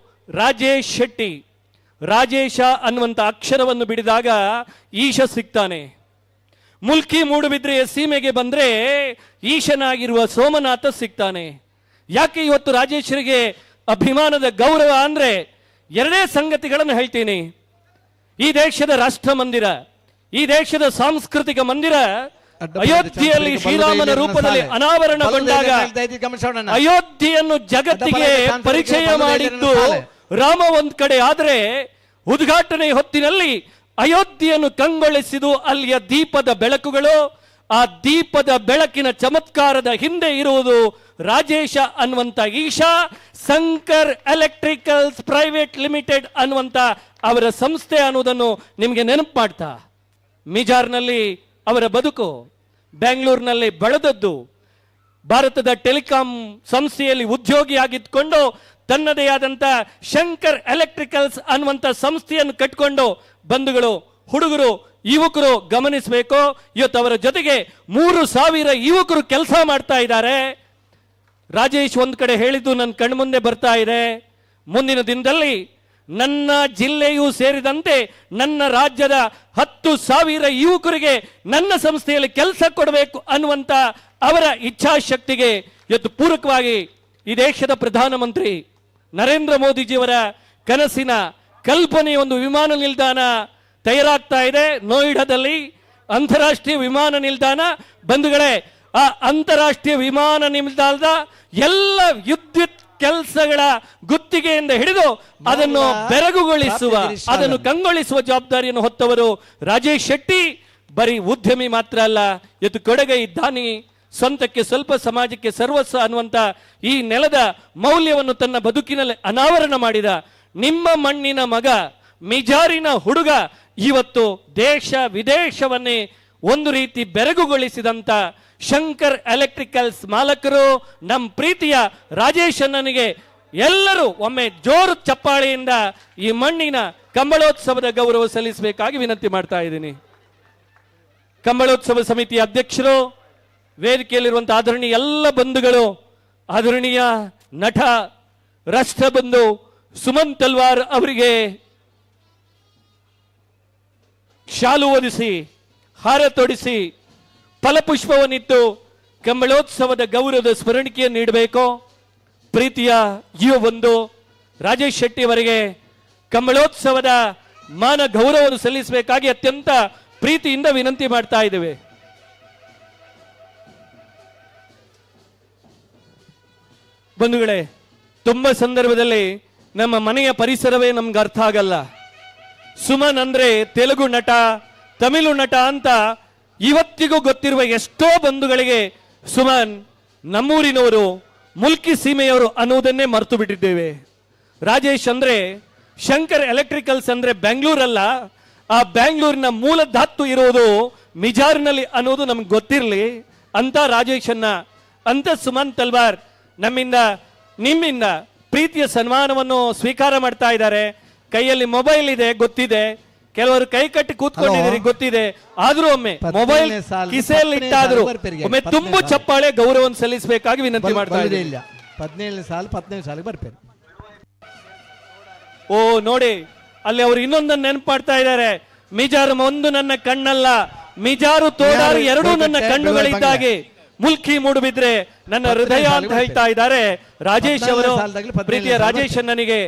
ರಾಜೇಶ್ ಶೆಟ್ಟಿ. ರಾಜೇಶ ಅನ್ನುವಂತ ಅಕ್ಷರವನ್ನು ಬಿಡಿದಾಗ ಈಶ ಸಿಗ್ತಾನೆ. ಮುಲ್ಕಿ ಮೂಡುಬಿದ್ರೆಯ ಸೀಮೆಗೆ ಬಂದ್ರೆ ಈಶನಾಗಿರುವ ಸೋಮನಾಥ ಸಿಗ್ತಾನೆ. ಯಾಕೆ ಇವತ್ತು ರಾಜೇಶ್ವರಿಗೆ ಅಭಿಮಾನದ ಗೌರವ ಅಂದ್ರೆ ಎರಡೇ ಸಂಗತಿಗಳನ್ನು ಹೇಳ್ತೀನಿ. ಈ ದೇಶದ ರಾಷ್ಟ್ರ ಮಂದಿರ, ಈ ದೇಶದ ಸಾಂಸ್ಕೃತಿಕ ಮಂದಿರ ಅಯೋಧ್ಯೆಯಲ್ಲಿ ಶ್ರೀರಾಮನ ರೂಪದಲ್ಲಿ ಅನಾವರಣಗೊಂಡಾಗ ಅಯೋಧ್ಯೆಯನ್ನು ಜಗತ್ತಿಗೆ ಪರಿಚಯ ಮಾಡಿದ್ದು ರಾಮ ಒಂದ್ ಕಡೆ ಆದ್ರೆ, ಉದ್ಘಾಟನೆ ಹೊತ್ತಿನಲ್ಲಿ ಅಯೋಧ್ಯೆಯನ್ನು ಕಂಗೊಳಿಸಿದು ಅಲ್ಲಿಯ ದೀಪದ ಬೆಳಕುಗಳು. ಆ ದೀಪದ ಬೆಳಕಿನ ಚಮತ್ಕಾರದ ಹಿಂದೆ ಇರುವುದು ರಾಜೇಶ ಅನ್ನುವಂತ Isha Shankar electricals private limited ಅನ್ನುವಂತ ಅವರ ಸಂಸ್ಥೆ ಅನ್ನೋದನ್ನು ನಿಮಗೆ ನೆನಪು ಮಾಡ್ತಾ, ಮಿಜಾರ್ನಲ್ಲಿ ಅವರ ಬದುಕು, ಬೆಂಗಳೂರಿನಲ್ಲಿ ಬೆಳೆದದ್ದು, ಭಾರತದ ಟೆಲಿಕಾಂ ಸಂಸ್ಥೆಯಲ್ಲಿ ಉದ್ಯೋಗಿಯಾಗಿದ್ದುಕೊಂಡು ತನ್ನದೇ ಆದಂತ ಶಂಕರ್ ಎಲೆಕ್ಟ್ರಿಕಲ್ಸ್ ಅನ್ನುವಂತ ಸಂಸ್ಥೆಯನ್ನು ಕಟ್ಟಿಕೊಂಡು ಬಂಧುಗಳು, ಹುಡುಗರು, ಯುವಕರು ಗಮನಿಸಬೇಕು. ಇವತ್ತು ಅವರ ಜೊತೆಗೆ 3,000 ಯುವಕರು ಕೆಲಸ ಮಾಡ್ತಾ ಇದ್ದಾರೆ. ರಾಜೇಶ್ ಒಂದ್ ಕಡೆ ಹೇಳಿದ್ದು ನನ್ನ ಕಣ್ಮುಂದೆ ಬರ್ತಾ ಇದೆ. ಮುಂದಿನ ದಿನದಲ್ಲಿ ನನ್ನ ಜಿಲ್ಲೆಯೂ ಸೇರಿದಂತೆ ನನ್ನ ರಾಜ್ಯದ 10,000 ಯುವಕರಿಗೆ ನನ್ನ ಸಂಸ್ಥೆಯಲ್ಲಿ ಕೆಲಸ ಕೊಡಬೇಕು ಅನ್ನುವಂತ ಅವರ ಇಚ್ಛಾಶಕ್ತಿಗೆ ಇವತ್ತು ಪೂರಕವಾಗಿ ಈ ದೇಶದ ಪ್ರಧಾನಮಂತ್ರಿ ನರೇಂದ್ರ ಮೋದಿಜಿಯವರ ಕನಸಿನ ಕಲ್ಪನೆಯ ಒಂದು ವಿಮಾನ ನಿಲ್ದಾಣ ತಯಾರಾಗ್ತಾ ಇದೆ ನೋಯ್ಡಾದಲ್ಲಿ. ಅಂತಾರಾಷ್ಟ್ರೀಯ ವಿಮಾನ ನಿಲ್ದಾಣ ಬಂಧುಗಳೇ, ಆ ಅಂತಾರಾಷ್ಟ್ರೀಯ ವಿಮಾನ ನಿಲ್ದಾಣದ ಎಲ್ಲ ವಿದ್ಯುತ್ ಕೆಲಸಗಳ ಗುತ್ತಿಗೆಯಿಂದ ಹಿಡಿದು ಅದನ್ನು ಬೆರಗುಗೊಳಿಸುವ, ಅದನ್ನು ಕಂಗೊಳಿಸುವ ಜವಾಬ್ದಾರಿಯನ್ನು ಹೊತ್ತವರು ರಾಜೇಶ್ ಶೆಟ್ಟಿ. ಬರೀ ಉದ್ಯಮಿ ಮಾತ್ರ ಅಲ್ಲ, ಇವತ್ತು ಕೊಡುಗೈ ದಾನಿ, ಸ್ವಂತಕ್ಕೆ ಸ್ವಲ್ಪ ಸಮಾಜಕ್ಕೆ ಸರ್ವಸ್ವ ಅನ್ನುವಂತ ಈ ನೆಲದ ಮೌಲ್ಯವನ್ನು ತನ್ನ ಬದುಕಿನಲ್ಲಿ ಅನಾವರಣ ಮಾಡಿದ ನಿಮ್ಮ ಮಣ್ಣಿನ ಮಗ, ಮಿಜಾರಿನ ಹುಡುಗ, ಇವತ್ತು ದೇಶ ವಿದೇಶವನ್ನೇ ಒಂದು ರೀತಿ ಬೆರಗುಗೊಳಿಸಿದಂತ ಶಂಕರ್ ಎಲೆಕ್ಟ್ರಿಕಲ್ಸ್ ಮಾಲಕರು, ನಮ್ಮ ಪ್ರೀತಿಯ ರಾಜೇಶಣ್ಣನಿಗೆ ಎಲ್ಲರೂ ಒಮ್ಮೆ ಜೋರು ಚಪ್ಪಾಳೆಯಿಂದ ಈ ಮಣ್ಣಿನ ಕಂಬಳೋತ್ಸವದ ಗೌರವ ಸಲ್ಲಿಸಬೇಕಾಗಿ ವಿನಂತಿ ಮಾಡ್ತಾ ಇದ್ದೀನಿ. ಕಂಬಳೋತ್ಸವ ಸಮಿತಿಯ ಅಧ್ಯಕ್ಷರು, ವೇದಿಕೆಯಲ್ಲಿರುವಂತಹ ಆದರಣೀಯ ಎಲ್ಲ ಬಂಧುಗಳು, ಆದರಣೀಯ ನಟ ರಾಷ್ಟ್ರಬಂಧು ಸುಮನ್ ತಲ್ವಾರ್ ಅವರಿಗೆ ಶಾಲು ಹೊದಿಸಿ, ಹಾರ ತೊಡಿಸಿ, ಫಲಪುಷ್ಪವನ್ನಿತ್ತು ಕಂಬಳೋತ್ಸವದ ಗೌರವದ ಸ್ಮರಣಿಕೆಯನ್ನು ನೀಡಬೇಕು. ಪ್ರೀತಿಯ ಯುವ ಬಂಧು ರಾಜೇಶ್ ಶೆಟ್ಟಿ ಅವರಿಗೆ ಕಂಬಳೋತ್ಸವದ ಮಾನ ಗೌರವವನ್ನು ಸಲ್ಲಿಸಬೇಕಾಗಿ ಅತ್ಯಂತ ಪ್ರೀತಿಯಿಂದ ವಿನಂತಿ ಮಾಡ್ತಾ ಇದ್ದೇವೆ. ಬಂಧುಗಳೇ, ತುಂಬ ಸಂದರ್ಭದಲ್ಲಿ ನಮ್ಮ ಮನೆಯ ಪರಿಸರವೇ ನಮ್ಗೆ ಅರ್ಥ ಆಗಲ್ಲ. ಸುಮನ್ ಅಂದ್ರೆ ತೆಲುಗು ನಟ, ತಮಿಳು ನಟ ಅಂತ ಇವತ್ತಿಗೂ ಗೊತ್ತಿರುವ ಎಷ್ಟೋ ಬಂಧುಗಳಿಗೆ ಸುಮನ್ ನಮ್ಮೂರಿನವರು, ಮುಲ್ಕಿ ಸೀಮೆಯವರು ಅನ್ನುವುದನ್ನೇ ಮರೆತು ಬಿಟ್ಟಿದ್ದೇವೆ. ರಾಜೇಶ್ ಅಂದ್ರೆ ಶಂಕರ್ ಎಲೆಕ್ಟ್ರಿಕಲ್ಸ್ ಅಂದ್ರೆ ಬೆಂಗಳೂರಲ್ಲ, ಆ ಬೆಂಗಳೂರಿನ ಮೂಲ ಧಾತು ಇರುವುದು ಮಿಜಾರ್ನಲ್ಲಿ ಅನ್ನೋದು ನಮ್ಗೆ ಗೊತ್ತಿರಲಿ. ಅಂತ ರಾಜೇಶನ್ನ, ಅಂತ ಸುಮನ್ ತಲ್ವಾರ್ ನಮ್ಮಿಂದ ನಿಮ್ಮಿಂದ ಪ್ರೀತಿಯ ಸನ್ಮಾನವನ್ನು ಸ್ವೀಕಾರ ಮಾಡ್ತಾ ಇದ್ದಾರೆ. ಕೈಯಲ್ಲಿ ಮೊಬೈಲ್ ಇದೆ ಗೊತ್ತಿದೆ, ಕೆಲವರು ಕೈ ಕಟ್ಟಿ ಕೂತ್ಕೊಂಡಿದ್ದೀರಿ ಗೊತ್ತಿದೆ, ಆದ್ರೂ ಒಮ್ಮೆ ಮೊಬೈಲ್ ಕಿಸೆಯಲ್ಲಿ ಇಟ್ಟಾದ್ರು ಒಮ್ಮೆ ತುಂಬು ಚಪ್ಪಾಳೆ ಗೌರವವನ್ನು ಸಲ್ಲಿಸಬೇಕಾಗಿ ವಿನಂತಿ ಮಾಡ್ತಾ ಇದ್ದೀನಿ. 17 ಸಾಲ ಬರ್ಪೇರು. ಓ ನೋಡಿ, ಅಲ್ಲಿ ಅವರು ಇನ್ನೊಂದನ್ನು ನೆನಪಾಡ್ತಾ ಇದ್ದಾರೆ. ಮಿಜಾರು ಒಂದು ನನ್ನ ಕಣ್ಣಲ್ಲ, ಮಿಜಾರು ತೋಡಾರು ಎರಡೂ ನನ್ನ ಕಣ್ಣುಗಳಿದ್ದಾಗೆ, ಮುಲ್ಕಿ ಮೂಡುಬಿದ್ರೆ ನನ್ನ ಹೃದಯ ಅಂತ ಹೇಳ್ತಾ ಇದ್ದಾರೆ ರಾಜೇಶ್ ಅವರು. ಪ್ರೀತಿಯ ರಾಜೇಶ್ ನನಗೆ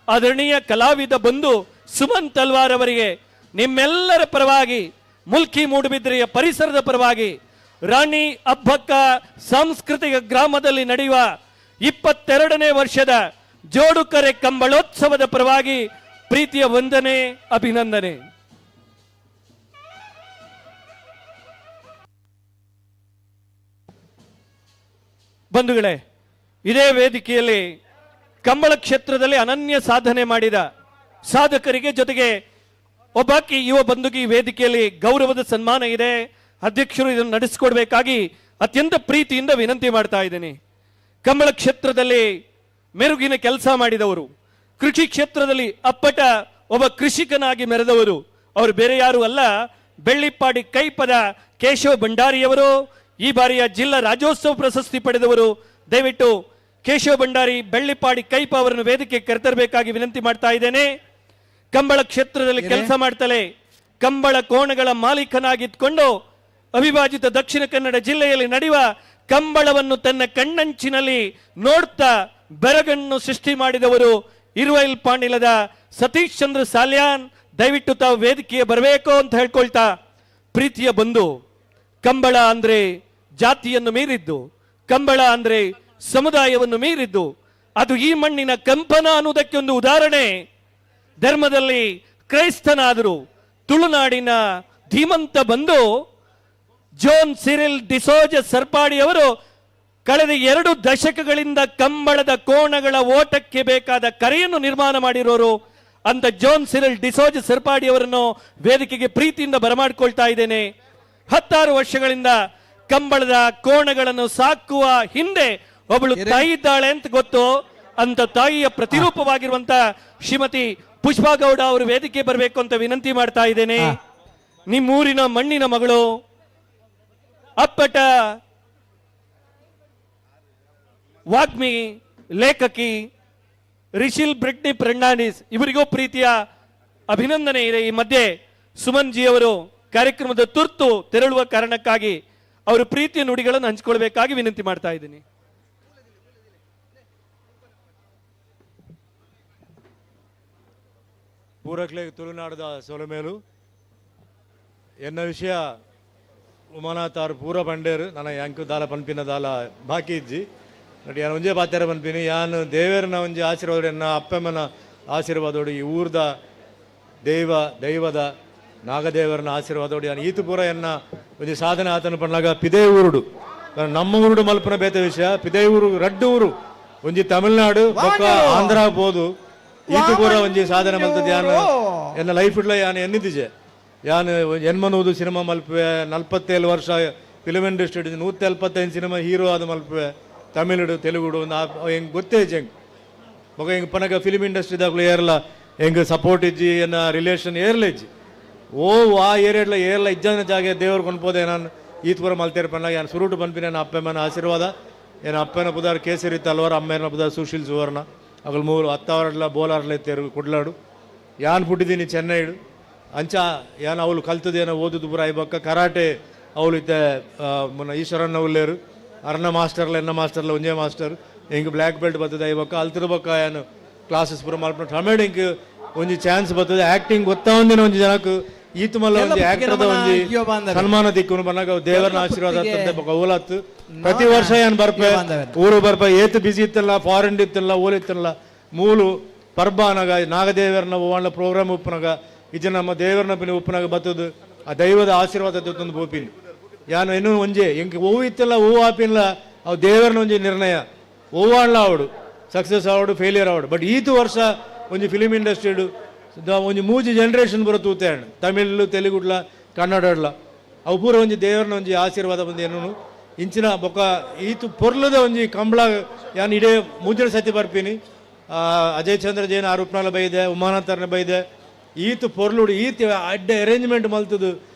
ಆದರಣೀಯ ಕಲಾವಿದ ಬಂಧು ಸುಮನ್ ತಲ್ವಾರ್ ಅವರಿಗೆ ನಿಮ್ಮೆಲ್ಲರ ಪರವಾಗಿ, ಮುಲ್ಕಿ ಮೂಡುಬಿದ್ರೆಯ ಪರಿಸರದ ಪರವಾಗಿ, ರಾಣಿ ಅಬ್ಬಕ್ಕ ಸಾಂಸ್ಕೃತಿಕ ಗ್ರಾಮದಲ್ಲಿ ನಡೆಯುವ 22ನೇ ವರ್ಷದ ಜೋಡುಕರೆ ಕಂಬಳೋತ್ಸವದ ಪರವಾಗಿ ಪ್ರೀತಿಯ ವಂದನೆ, ಅಭಿನಂದನೆ. ಬಂಧುಗಳೇ, ಇದೇ ವೇದಿಕೆಯಲ್ಲಿ ಕಂಬಳ ಕ್ಷೇತ್ರದಲ್ಲಿ ಅನನ್ಯ ಸಾಧನೆ ಮಾಡಿದ ಸಾಧಕರಿಗೆ ಜೊತೆಗೆ ಒಬ್ಬಾಕಿ ಯುವ ಬಂಧುಗೆ ಈ ವೇದಿಕೆಯಲ್ಲಿ ಗೌರವದ ಸನ್ಮಾನ ಇದೆ. ಅಧ್ಯಕ್ಷರು ಇದನ್ನು ನಡೆಸಿಕೊಡ್ಬೇಕಾಗಿ ಅತ್ಯಂತ ಪ್ರೀತಿಯಿಂದ ವಿನಂತಿ ಮಾಡ್ತಾ ಇದ್ದೇನೆ. ಕಂಬಳ ಕ್ಷೇತ್ರದಲ್ಲಿ ಮೆರುಗಿನ ಕೆಲಸ ಮಾಡಿದವರು, ಕೃಷಿ ಕ್ಷೇತ್ರದಲ್ಲಿ ಅಪ್ಪಟ ಒಬ್ಬ ಕೃಷಿಕನಾಗಿ ಮೆರೆದವರು, ಅವರು ಬೇರೆ ಯಾರು ಅಲ್ಲ, ಬೆಳ್ಳಿಪ್ಪಾಡಿ ಕೈಪದ ಕೇಶವ ಭಂಡಾರಿಯವರು. ಈ ಬಾರಿಯ ಜಿಲ್ಲಾ ರಾಜ್ಯೋತ್ಸವ ಪ್ರಶಸ್ತಿ ಪಡೆದವರು. ದಯವಿಟ್ಟು ಕೇಶವ ಭಂಡಾರಿ, ಬೆಳ್ಳಿಪ್ಪಾಡಿ ಕೈಪ ಅವರನ್ನು ವೇದಿಕೆ ಕರೆತರಬೇಕಾಗಿ ವಿನಂತಿ ಮಾಡ್ತಾ ಇದ್ದೇನೆ. ಕಂಬಳ ಕ್ಷೇತ್ರದಲ್ಲಿ ಕೆಲಸ ಮಾಡ್ತಲೇ ಕಂಬಳ ಕೋಣಗಳ ಮಾಲೀಕನಾಗಿದ್ದುಕೊಂಡು ಅವಿಭಾಜಿತ ದಕ್ಷಿಣ ಕನ್ನಡ ಜಿಲ್ಲೆಯಲ್ಲಿ ನಡೆಯುವ ಕಂಬಳವನ್ನು ತನ್ನ ಕಣ್ಣಂಚಿನಲ್ಲಿ ನೋಡ್ತಾ ಬೆರಗನ್ನು ಸೃಷ್ಟಿ ಮಾಡಿದವರು ಇರುವೈಲ್ ಪಾಂಡಿಲದ ಸತೀಶ್ ಚಂದ್ರ ಸಾಲ್ಯಾನ್. ದಯವಿಟ್ಟು ತಾವು ವೇದಿಕೆಗೆ ಬರಬೇಕು ಅಂತ ಹೇಳ್ಕೊಳ್ತಾ, ಪ್ರೀತಿಯ ಬಂಧು, ಕಂಬಳ ಅಂದ್ರೆ ಜಾತಿಯನ್ನು ಮೀರಿದ್ದು, ಕಂಬಳ ಅಂದ್ರೆ ಸಮುದಾಯವನ್ನು ಮೀರಿದ್ದು, ಅದು ಈ ಮಣ್ಣಿನ ಕಂಪನ ಅನ್ನುವುದಕ್ಕೆ ಒಂದು ಉದಾಹರಣೆ. ಧರ್ಮದಲ್ಲಿ ಕ್ರೈಸ್ತನಾದರೂ ತುಳುನಾಡಿನ ಧೀಮಂತ ಬಂಧು ಜೋನ್ ಸಿರಿಲ್ ಡಿಸೋಜ ಸರ್ಪಾಡಿಯವರು ಕಳೆದ 2 ದಶಕಗಳಿಂದ ಕಂಬಳದ ಕೋಣಗಳ ಓಟಕ್ಕೆ ಬೇಕಾದ ಕರೆಯನ್ನು ನಿರ್ಮಾಣ ಮಾಡಿರೋರು. ಅಂತ ಜೋನ್ ಸಿರಿಲ್ ಡಿಸೋಜ ಸರ್ಪಾಡಿಯವರನ್ನು ವೇದಿಕೆಗೆ ಪ್ರೀತಿಯಿಂದ ಬರಮಾಡಿಕೊಳ್ತಾ ಇದ್ದೇನೆ. 16 ವರ್ಷಗಳಿಂದ ಕಂಬಳದ ಕೋಣಗಳನ್ನು ಸಾಕುವ ಹಿಂದೆ ಒಬ್ಬಳು ತಾಯಿ ಇದ್ದಾಳೆ ಅಂತ ಗೊತ್ತು. ಅಂತ ತಾಯಿಯ ಪ್ರತಿರೂಪವಾಗಿರುವಂತ ಶ್ರೀಮತಿ ಪುಷ್ಪಾ ಗೌಡ ಅವರು ವೇದಿಕೆ ಬರಬೇಕು ಅಂತ ವಿನಂತಿ ಮಾಡ್ತಾ ಇದ್ದೇನೆ. ನಿಮ್ಮೂರಿನ ಮಣ್ಣಿನ ಮಗಳು, ಅಪ್ಪಟ ವಾಗ್ಮಿ, ಲೇಖಕಿ ರಿಶಿಲ್ ಬ್ರಿಟ್ನಿ ಫರ್ನಾಂಡಿಸ್ ಇವರಿಗೂ ಪ್ರೀತಿಯ ಅಭಿನಂದನೆ ಇದೆ. ಈ ಮಧ್ಯೆ ಸುಮನ್ ಜಿ ಅವರು ಕಾರ್ಯಕ್ರಮದ ತುರ್ತು ತೆರಳುವ ಕಾರಣಕ್ಕಾಗಿ ಅವರು ಪ್ರೀತಿಯ ನುಡಿಗಳನ್ನು ಹಂಚಿಕೊಳ್ಬೇಕಾಗಿ ವಿನಂತಿ ಮಾಡ್ತಾ ಇದ್ದೀನಿ. ಪೂರಕ್ಲೆ ತುಳುನಾಡದ ಸೊಲಮೇಲು ಎನ್ನ ವಿಷಯ ಉಮಾನಾಥಾರು ಪೂರ ಪಂಡೇರು ನನ್ನ ಯಾಂಕು ದಾಲ ಪನ್ಪಿನ ದಾಲ ಬಾಕಿ ಇಜ್ಜಿ ನಟಿ ಯಾನು ಒಂಜೇ ಪಾತ್ಯಾರ ಪನ್ಪಿನಿ ಯಾನು ದೇವೇರನ ಒಂಜಿ ಆಶೀರ್ವಾದ ಎನ್ನ ಅಪ್ಪಮ್ಮನ ಆಶೀರ್ವಾದೋಡು ಈ ಊರ್ದ ದೈವದ ನಾಗದೇವರನ ಆಶೀರ್ವಾದೋಡು ಯಾನು ಈತು ಪೂರ ಎನ್ನ ಒಂಜಿ ಸಾಧನೆ ಆತನ ಪಣ್ಣಾಗ ಪಿದೇ ಊರುಡು ನಮ್ಮ ಊರುಡು ಮಲ್ಪನ ಬೇತ ವಿಷಯ ಪಿದೇ ಊರು ರಡ್ಡು ಊರು ಒಂಜಿ ತಮಿಳ್ನಾಡು ಬೊಕ್ಕ ಆಂಧ್ರ ಬೋದು ಈತು ಪೂರ ಒಂಜಿ ಸಾಧನೆ ಮಲ್ತದ ಯಾನು ಎನ್ನ ಲೈಫ್ ಇಡ್ಲ ಯಾನು ಎನ್ನಿದ್ದಿಜೆ ಯಾನು ಎನ್ಮನೂದು ಸಿನಿಮಾ ಮಲ್ಪುವೆ 47 ವರ್ಷ ಫಿಲ್ಮ್ ಇಂಡಸ್ಟ್ರಿ 175 ಸಿನಿಮಾ ಹೀರೋ ಆದ ಮಲ್ಪುವೆ ತಮಿಳುಡು ತೆಲುಗುಡು ಹೆಂಗೆ ಗೊತ್ತೇ ಹೆಂಗೆ ಮಗ ಹೆಂಗೆ ಪನಗ ಫಿಲ್ಮ್ ಇಂಡಸ್ಟ್ರಿದಾಗಲೂ ಏರ್ಲ ಹೆಂಗೆ ಸಪೋರ್ಟ್ ಇಜ್ಜಿ ಎನ್ನ ರಿಲೇಷನ್ ಏರ್ಲ ಇಜ್ಜಿ ಆ ಏರಿಯಾಡ್ಲ ಏರ್ಲ ಇಜ್ಜನ ಜಾಗ ದೇವ್ರು ಕೊನ್ಪೋದೆ ನಾನು ಈತ್ ಪೂರ ಮಲ್ತೇರ್ ಪನ್ನಾಗ ಯಾನು ಸುರುಟು ಪನ್ಪಿನ ನನ್ನ ಅಪ್ಪಮ್ಮನ ಆಶೀರ್ವಾದ ಏನು ಅಪ್ಪನ ಪುದಾರ್ ಕೇಸರಿ ತಲ್ವಾರ ಅಮ್ಮನ ಪುದಾರ್ ಸುಶೀಲ್ ಸುವರ್ಣ ಅಗಲ್ 3 ಹತ್ತವರಡ್ಲ ಬೋಲಾರ್ಲ ಎತ್ತೇರು ಕೊಡ್ಲಾಡು ಯಾನು ಪುಟ್ಟಿದ್ದೀನಿ ಚೆನ್ನೈಡು ಅಂಚ ಯಾನು ಅವಳು ಕಲ್ತದೇನೋ ಓದುದು ಪೂರ ಐಬಕ್ಕ ಕರಾಟೆ ಅವಳು ಇತ್ತೆ ಮೊನ್ನ ಈಶ್ವರನ್ನ ಉಲ್ಲೇರು ಅರ್ಣ ಮಾಸ್ಟರ್ಲ ಎನ್ನ ಮಾಸ್ಟರ್ಲ ಒಂಜೇ ಮಾಸ್ಟರ್ ಹಿಂಗೆ ಬ್ಲ್ಯಾಕ್ ಬೆಲ್ಟ್ ಬರ್ತದೆ ಐಬಕ್ಕ ಅಲ್ತಿರ್ಬಕ್ಕ ಏನು ಕ್ಲಾಸಸ್ ಪೂರ ಮಲ್ಪನ ಟಮೇಡ್ ಹಿಂಗೆ ಒಂಜಿ ಚಾನ್ಸ್ ಬರ್ತದೆ ಆಕ್ಟಿಂಗ್ ಗೊತ್ತಾ ಒಂದಿನ ಒಂಜಿ ಜನಕ್ಕೆ ಈತು ಮಲ್ಲ ಒಂಜಿ ಆಕ್ಟರ್ದ ಒಂಜಿ ಸನ್ಮಾನ ದಿಕ್ಕುನು ಬನ್ನಾಗ ದೇವರನ ಆಶೀರ್ವಾದ ಓಲತ್ತು ಪ್ರತಿ ವರ್ಷ ಏನು ಬರ್ಪೆ ಊರು ಬರ್ಪೆ ಏತು ಬಿಸಿ ಇತ್ತಲ್ಲ ಫಾರಿನ್ ಇತ್ತಲ್ಲ ಓಲಿತ್ತಲ್ಲ ಮೂಲು ಪರ್ಬಾನಾಗ ನಾಗದೇವರನ ಓವಣ್ಣ ಪ್ರೋಗ್ರಾಮ್ ಉಪ್ಪನಾಗ ಈಚೆ ನಮ್ಮ ದೇವರನ ಪಿನ ಉಪ್ಪನಾಗ ಬತ್ತದು ಆ ದೈವದ ಆಶೀರ್ವಾದ ತೊಂದು ಬೋಪಿನ್ ಯಾನು ಇನ್ನೂ ಒಂಜೆ ಎಂಕ್ ಓವು ಇತ್ತಲ್ಲ ಓವು ಆಪಿನ್ಲ ಅವು ದೇವರನ ಒಂಜಿ ನಿರ್ಣಯ ಓವಾಣ್ಲ ಆವಡು ಸಕ್ಸಸ್ ಆವಡು ಫೇಲಿಯರ್ ಆವಡು ಬಟ್ ಈತು ವರ್ಷ ಒಂಜಿ ಫಿಲಿಮ್ ಇಂಡಸ್ಟ್ರಿಡು ಒಂಜಿ ಮೂಜಿ ಜನರೇಷನ್ ಬರೋ ತೂತೇಣ ತಮಿಳ್ ತೆಲುಗುಡ್ಲ ಕನ್ನಡಡ್ಲ ಅವು ಪೂರ ಒಂಜಿ ದೇವರನ ಒಂಜಿ ಆಶೀರ್ವಾದ ಬಂದು ಏನು ಇಂಚಿನ ಬೊಕ್ಕ ಈತು ಪೊರ್ಲದ ಒಂಜಿ ಕಂಬಳ ಯಾನು ಇಡೇ ಮೂಜನ ಸತಿ ಬರ್ಪೀನಿ ಅಜಯ್ ಚಂದ್ರ ಜೈನ್ ಆರೂಪ್ನಾಲ ಬೈದೆ ಉಮಾನಾಥರ್ನ ಬೈದೆ ಈತು ಪೊರ್ಲುಡು ಈತು ಅಡ್ಡ ಅರೇಂಜ್ಮೆಂಟ್ ಮಲ್ತದು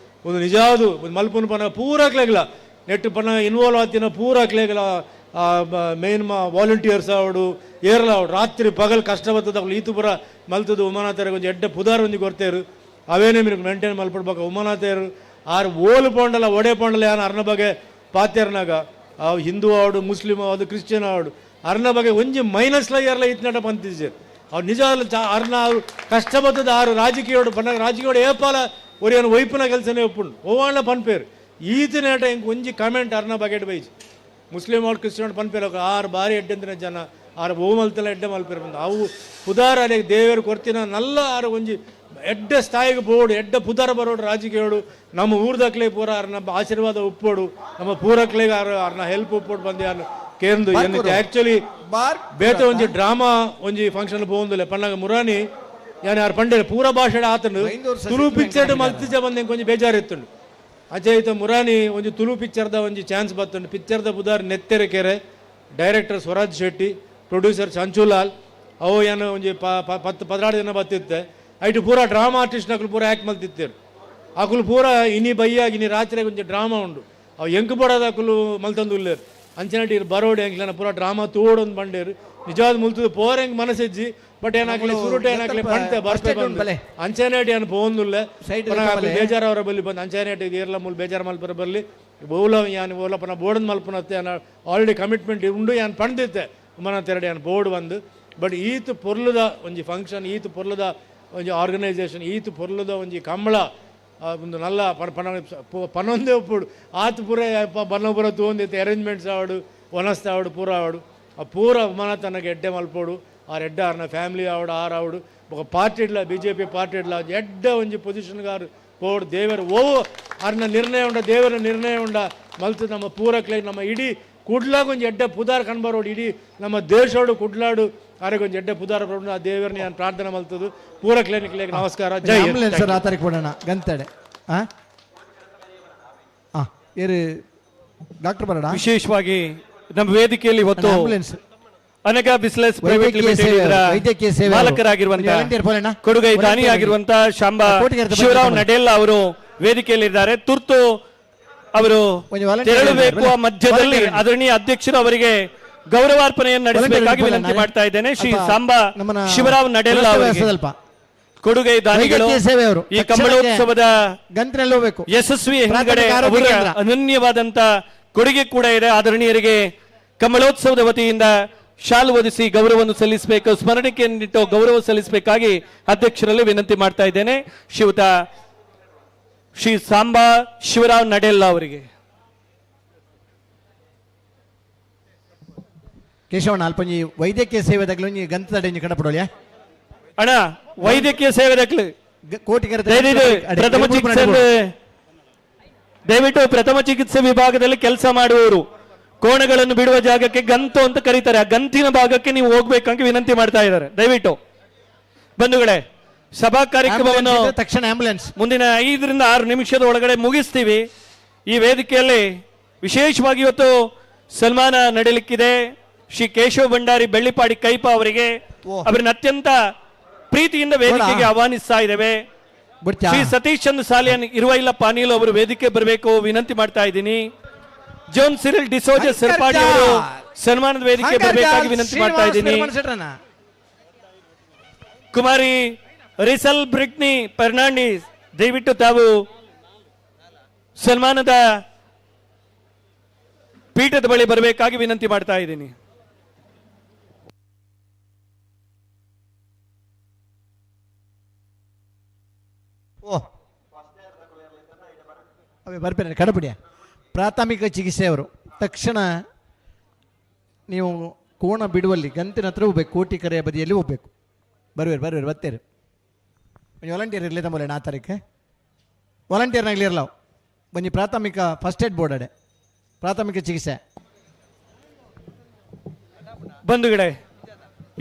ಒಂದು ನಿಜಾದು ಒಂದು ಮಲ್ಪನ ಪನ ಪೂರಾಕ್ಲಾಗಲ ನೆಟ್ಟು ಪನ ಇನ್ವಾಲ್ವ್ ಆತಿನ ಪೂರಾಕ್ಲಾಗಲ ಮೇನ್ ವಾಲಂಟಿಯರ್ಸ್ ಆವಡು ಏರ್ಲ ಆವಡು ರಾತ್ರಿ ಪಗಲ್ ಕಷ್ಟ ಬರ್ತದ ಅವ್ಳು ಈತು ಪುರ ಮಲ್ತದು ಉಮಾನಾಥರಿಗೆ ಒಂದು ಎಡ್ಡ ಪುದಾರ ಒಂಜಿ ಕೊರ್ತೇರು ಅವೇನೇ మీరు ಮೇಂಟೈನ್ ಮಲ್ಪಡ್ಬೇಕು ಉಮಾನಾಥರು ಆರು ಓಲು ಪೋಂಡಲ ಒಡೆ ಪೋಂಡಲ ಯಾನು ಅರ್ನ ಬಗ್ಗೆ ಪಾತ್ಯರ್ನಾಗ ಅವು ಹಿಂದೂ ಆವಡು ಮುಸ್ಲಿಮ್ ಆವಡು ಕ್ರಿಶ್ಚಿಯನ್ ಆವಡು ಅರ್ನ ಬಗ್ಗೆ ಒಂಜಿ ಮೈನಸ್ಲ ಏರ್ಲ ಇತ್ನಟ ಪಂತಿದ್ದಾರೆ ಅವ್ರು ನಿಜ ಅರ್ನ ಅವ್ರು ಕಷ್ಟ ಬರ್ತದ ಆರು ರಾಜಕೀಯೋಡು ಪನ್ನ ರಾಜಕೀಯೋಡು ಏಪಾಲ ಒರಿಯನು ವೈಪುನ ಕೆಲಸನೇ ಒಪ್ಪುಂಡು ಓವಾಣ್ಣ ಪನ್ಪೇರು ಈತನೇಟ ಹೆಂಗೆ ಒಂಜಿ ಕಮೆಂಟ್ ಅರ್ನ ಬಗೆಟ್ ಬೈಜ್ ಮುಸ್ಲಿಂ ಅವ್ರು ಕ್ರಿಶ್ಚಿಯನ್ ಪನ್ಪೇರು ಆರು ಬಾರಿ ಎಡ್ಡೆಂದಿನ ಜನ ಆರು ಓ ಮಲ್ತಲ್ಲ ಎಡ್ಡೆ ಮಲ್ಪೇರು ಬಂದು ಅವು ಪುದಾರ ಅಲ್ಲಿಗೆ ದೇವರು ಕೊರ್ತಿನ ನಲ್ಲ ಆರು ಒಂಜಿ ಎಡ್ಡ ಸ್ಥಾಯಿಗೆ ಬೋಡು ಎಡ್ಡ ಪುದಾರ ಬರೋಡು ರಾಜಕೀಯೋಡು ನಮ್ಮ ಊರ್ದಕ್ಲೆ ಪೂರ ನಮ್ಮ ಆಶೀರ್ವಾದ ಉಪ್ಪೋಡು ನಮ್ಮ ಪೂರಕ್ಲೆಗೆ ಅವ್ರನ್ನ ಹೆಲ್ಪ್ ಉಪ್ಪೋಡು ಬಂದು ಯಾರು ಕೇಂದ್ರ ಆಕ್ಚುಲಿ ಬೇತ ಒಂಜಿ ಡ್ರಾಮಾ ಒಂಜಿ ಫಂಕ್ಷನ್ ಪೋಂದುಲೆ ಪನ್ನಗ ಮುರಾನಿ ಯಾನು ಯಾರು ಪಂಡೆ ಪೂರ ಭಾಷೆ ಆತನು ತುಳು ಪಿಕ್ಚರ್ ಮಲ್ತಿಜ ಬಂದ ಕೊಂಚ ಬೇಜಾರಿತ್ತುಂಡು ಅಜಯ್ತ ಮುರಾನಿ ಒಂಜಿ ತುಳು ಪಿಕ್ಚರ್ದ ಒಂಜಿ ಚಾನ್ಸ್ ಬತ್ತುಂಡು ಪಿಕ್ಚರ್ದ ಬುಧಾರ್ ನೆತ್ತೆರೆ ಕೆರೆ ಡೈರೆಕ್ಟರ್ ಸ್ವರಾಜ್ ಶೆಟ್ಟಿ ಪ್ರೊಡ್ಯೂಸರ್ ಸಂಚುಲಾಲ್ ಅವು ಏನು ಒಂಜಿ 10-16 ಜನ ಬತ್ತಿತ್ತೆ ಐಟು ಪೂರ ಡ್ರಾಮಾ ಆರ್ಟಿಸ್ಟ್ ನಕಲು ಪೂರ ಆ್ಯಕ್ಟ್ ಮಲ್ತಿತ್ತೇರು ಅಕುಲು ಪೂರ ಇನಿ ಬೈಯಾಗಿ ಇನಿ ರಾತ್ರಿ ಒಂಜಿ ಡ್ರಾಮಾ ಉಂಡು ಅವು ಎಂಕ್ ಬಡೋದು ಅಕುಲು ಮಲ್ತಂದುಲ್ಲೇರು ಅಂಚನಟಿ ಬರೋಡು ಹೆಂಗ್ಲ ಪೂರ ಡ್ರಾಮಾ ತೋಡೊಂದು ಬಂಡೇರು ನಿಜವಾದ ಮುಲ್ತದ ಪೋರ್ ಹೆಂಗೆ ಮನಸ್ಸಿಜ್ಜಿ ಬಟ್ ಏನಾಗ್ಲಿ ಸುರುಟ ಏನಾಗ್ಲಿ ಪಂತೆ ಬರ್ತೆ ಅಂಚನೇಟಿ ಏನು ಪೋಂದುಲ್ಲೆ ಬೇಜಾರು ಅವರ ಬಲ್ಲಿ ಬಂದು ಅಂಚನೇಟಿ ಏರ್ಲ ಮೂಲ ಬೇಜಾರು ಮಲ್ಪರ ಬರಲಿ ಓಲ ಯಾನು ಓಲಪ್ಪನ ಬೋರ್ಡನ್ ಮಲ್ಪನತ್ತೆ ಆಲ್ರೆಡಿ ಕಮಿಟ್ಮೆಂಟ್ ಉಂಡು ಯಾನು ಪಂಡಿತ್ತೆ ಉಮನತ್ತೆರಡು ಏನು ಬೋರ್ಡ್ ಬಂದು ಬಟ್ ಈತು ಪೊರ್ಲದ ಒಂಜಿ ಫಂಕ್ಷನ್ ಈತು ಪೊರ್ಲದ ಒಂಜಿ ಆರ್ಗನೈಸೇಷನ್ ಈತು ಪೊರ್ಲದ ಒಂಜಿ ಕಂಬಳ ಒಂದು ನಲ್ಲ ಪನೊಂದೇ ಒಪ್ಪುಡು ಆತು ಪೂರ ಬನ್ನ ಪೂರ ತೋಂದಿತ್ತು ಅರೇಂಜ್ಮೆಂಟ್ಸ್ ಆವಡು ಒನಸ್ತ ಆವಡು ಪೂರ ಆವಡು ಆ ಪೂರ ಉಮನ ತನಗೆ ಎಡ್ಡೆ ಮಲ್ಪೋಡು ಆ ಎಡ್ಡ ಅವ್ರನ್ನ ಫ್ಯಾಮಿಲಿ ಆವಡು ಆವಡು ಪಾರ್ಟಿ ಇಡ್ಲ BJP ಪಾರ್ಟಿ ಇಡ್ಲ ಎಡ್ಡ ಒಂಜಿ ಪೊಸಿಷನ್ಗಾರು ಪೋಡು ದೇವರು ಓವು ಅವ್ರನ್ನ ನಿರ್ಣಯ ಉಂಡ ದೇವರ ನಿರ್ಣಯ ಉಂಡ ಮಲ್ತು ನಮ್ಮ ಪೂರಕ್ಲೆ ನಮ್ಮ ಇಡೀ ಕುಡ್ಲಾಗ ಒಂಜಿ ಎಡ್ಡ ಪುದಾರ ಕಣ್ಬರೋಡು ಇಡೀ ನಮ್ಮ ದೇಶೋಡು ಕುಡ್ಲಾಡು ಅವ್ರಿಗೆ ಒಂದು ಎಡ್ಡೆ ಪುದಾರ ಬರೋಡು ಆ ದೇವರನ್ನ ನಾನು ಪ್ರಾರ್ಥನೆ ಮಲ್ತದು ಪೂರ ಕ್ಲಿನಿಕ್ಲೆ ನಮಸ್ಕಾರ ಜೈ ಸರ್ ಆ ತಾರೀಕು ಕೊಡೋಣ ಗಂತಡೆ ಡಾಕ್ಟರ್ ಬರೋಣ ವಿಶೇಷವಾಗಿ ನಮ್ಮ ವೇದಿಕೆಯಲ್ಲಿ ಇವತ್ತು ಅನಗ ಬಿಸ್ನೆಸ್ ಪ್ರೈವೇಟ್ ಲಿಮಿಟೆಡ್ ಮಾಲಕರಾಗಿರುವಂತಹ ಕೊಡುಗೈ ದಾನಿಯಾಗಿರುವಂತಹ ಶಾಂಬಾ ಶಿವರಾವ್ ನಡೆಲ್ಲ ಅವರು ವೇದಿಕೆಯಲ್ಲಿದ್ದಾರೆ. ತುರ್ತು ಅವರು ತೆರಳಬೇಕು. ಆ ಮಧ್ಯದಲ್ಲಿ ಆದರಣೀಯ ಅಧ್ಯಕ್ಷರು ಅವರಿಗೆ ಗೌರವಾರ್ಪಣೆಯನ್ನು ನಡೆಸಬೇಕಾಗಿ ವಿನಂತಿ ಮಾಡ್ತಾ ಇದ್ದೇನೆ. ಶ್ರೀ ಸಾಂಬಾ ಶಿವರಾವ್ ನಡೆಲ್ಲ ಅವರಿಗೆ ಕೊಡುಗೈ ದಾನಿಗಳು ಈ ಕಂಬಳೋತ್ಸವದ ಯಶಸ್ವಿ ಅನನ್ಯವಾದಂತ ಕೊಡುಗೆ ಕೂಡ ಇದೆ. ಆದರಣೀಯರಿಗೆ ಕಮಲೋತ್ಸವದ ವತಿಯಿಂದ ಶಾಲು ಒದಿಸಿ ಗೌರವವನ್ನು ಸಲ್ಲಿಸಬೇಕು, ಸ್ಮರಣಿಕೆಯನ್ನಿಟ್ಟು ಗೌರವ ಸಲ್ಲಿಸಬೇಕಾಗಿ ಅಧ್ಯಕ್ಷರಲ್ಲಿ ವಿನಂತಿ ಮಾಡ್ತಾ ಇದ್ದೇನೆ. ಶ್ರೀ ಸಾಂಬಾ ಶಿವರಾವ್ ನಡೆಲ್ಲ ಅವರಿಗೆ. ಕೇಶವಣ್ಣ ಅಲ್ಪಂಜಿ ವೈದ್ಯಕೀಯ ಸೇವೆದಾಗಲೂ ಗಂತ ತಡೆ ಕಡಪಡೋಲ್ಯಾ ಅಣ್ಣ ವೈದ್ಯಕೀಯ ಸೇವೆದಾಗಲು ದಯವಿಟ್ಟು ಪ್ರಥಮ ಚಿಕಿತ್ಸೆ ವಿಭಾಗದಲ್ಲಿ ಕೆಲಸ ಮಾಡುವವರು ಕೋಣಗಳನ್ನು ಬಿಡುವ ಜಾಗಕ್ಕೆ ಗಂತು ಅಂತ ಕರೀತಾರೆ. ಆ ಗಂತಿನ ಭಾಗಕ್ಕೆ ನೀವು ಹೋಗ್ಬೇಕಂತ ವಿನಂತಿ ಮಾಡ್ತಾ ಇದ್ದಾರೆ. ದಯವಿಟ್ಟು ಬಂಧುಗಳೇ, ಸಭಾ ಕಾರ್ಯಕ್ರಮವನ್ನು ತಕ್ಷಣ ಆಂಬ್ಯುಲೆನ್ಸ್ ಮುಂದಿನ 5 ರಿಂದ 6 ನಿಮಿಷದ ಒಳಗಡೆ ಮುಗಿಸ್ತೀವಿ. ಈ ವೇದಿಕೆಯಲ್ಲಿ ವಿಶೇಷವಾಗಿ ಇವತ್ತು ಸನ್ಮಾನ ನಡೆಯಲಿಕ್ಕಿದೆ. ಶ್ರೀ ಕೇಶವ ಭಂಡಾರಿ ಬೆಳ್ಳಿಪಾಡಿ ಕೈಪ ಅವರಿಗೆ ಅವರನ್ನ ಅತ್ಯಂತ ಪ್ರೀತಿಯಿಂದ ವೇದಿಕೆಗೆ ಆಹ್ವಾನಿಸ್ತಾ ಇದ್ದೇವೆ. ಶ್ರೀ ಸತೀಶ್ ಚಂದ್ರ ಸಾಲಿಯನ್ ಇರುವ ಇಲ್ಲ ಪಾನೀಲು ಅವರು ವೇದಿಕೆ ಬರಬೇಕು ವಿನಂತಿ ಮಾಡ್ತಾ ಇದ್ದೀನಿ. ಜೋನ್ ಸಿರಿಲ್ ಡಿಸೋಜ ಸರ್ಪಾಡಿ ಅವರು ಸನ್ಮಾನದ ವೇದಿಕೆ ಬರಬೇಕಾಗಿ ವಿನಂತಿ ಮಾಡ್ತಾ ಇದ್ದೀನಿ. ಕುಮಾರಿ ರಿಸಲ್ ಬ್ರಿಟ್ನಿ ಫರ್ನಾಂಡಿಸ್ ದಯವಿಟ್ಟು ತಾವು ಸನ್ಮಾನದ ಪೀಠದ ಬಳಿ ಬರಬೇಕಾಗಿ ವಿನಂತಿ ಮಾಡ್ತಾ ಇದ್ದೀನಿ. ಬರ್ಬೇಡಿ ಕಡಬಿಡಿಯ ಪ್ರಾಥಮಿಕ ಚಿಕಿತ್ಸೆಯವರು ತಕ್ಷಣ ನೀವು ಕೋಣ ಬಿಡುವಲ್ಲಿ ಗಂತಿನ ಹತ್ರ ಹೋಗ್ಬೇಕು, ಕೋಟಿ ಕರೆಯ ಬದಿಯಲ್ಲಿ ಹೋಗ್ಬೇಕು. ಬರ್ಬೇರು ಬರ್ತೇರು ವಾಲಂಟಿಯರ್ ಇರಲಿ ತಮ್ಮಲೆ 4 ತಾರೀಕು ವಾಲಂಟಿಯರ್ನಾಗಲಿ ಇರಲ್ಲ ಬನ್ನಿ ಪ್ರಾಥಮಿಕ ಫಸ್ಟ್ ಏಡ್ ಬೋರ್ಡ್ ಅಡೆ ಪ್ರಾಥಮಿಕ ಚಿಕಿತ್ಸೆ. ಬಂಧುಗಳೇ,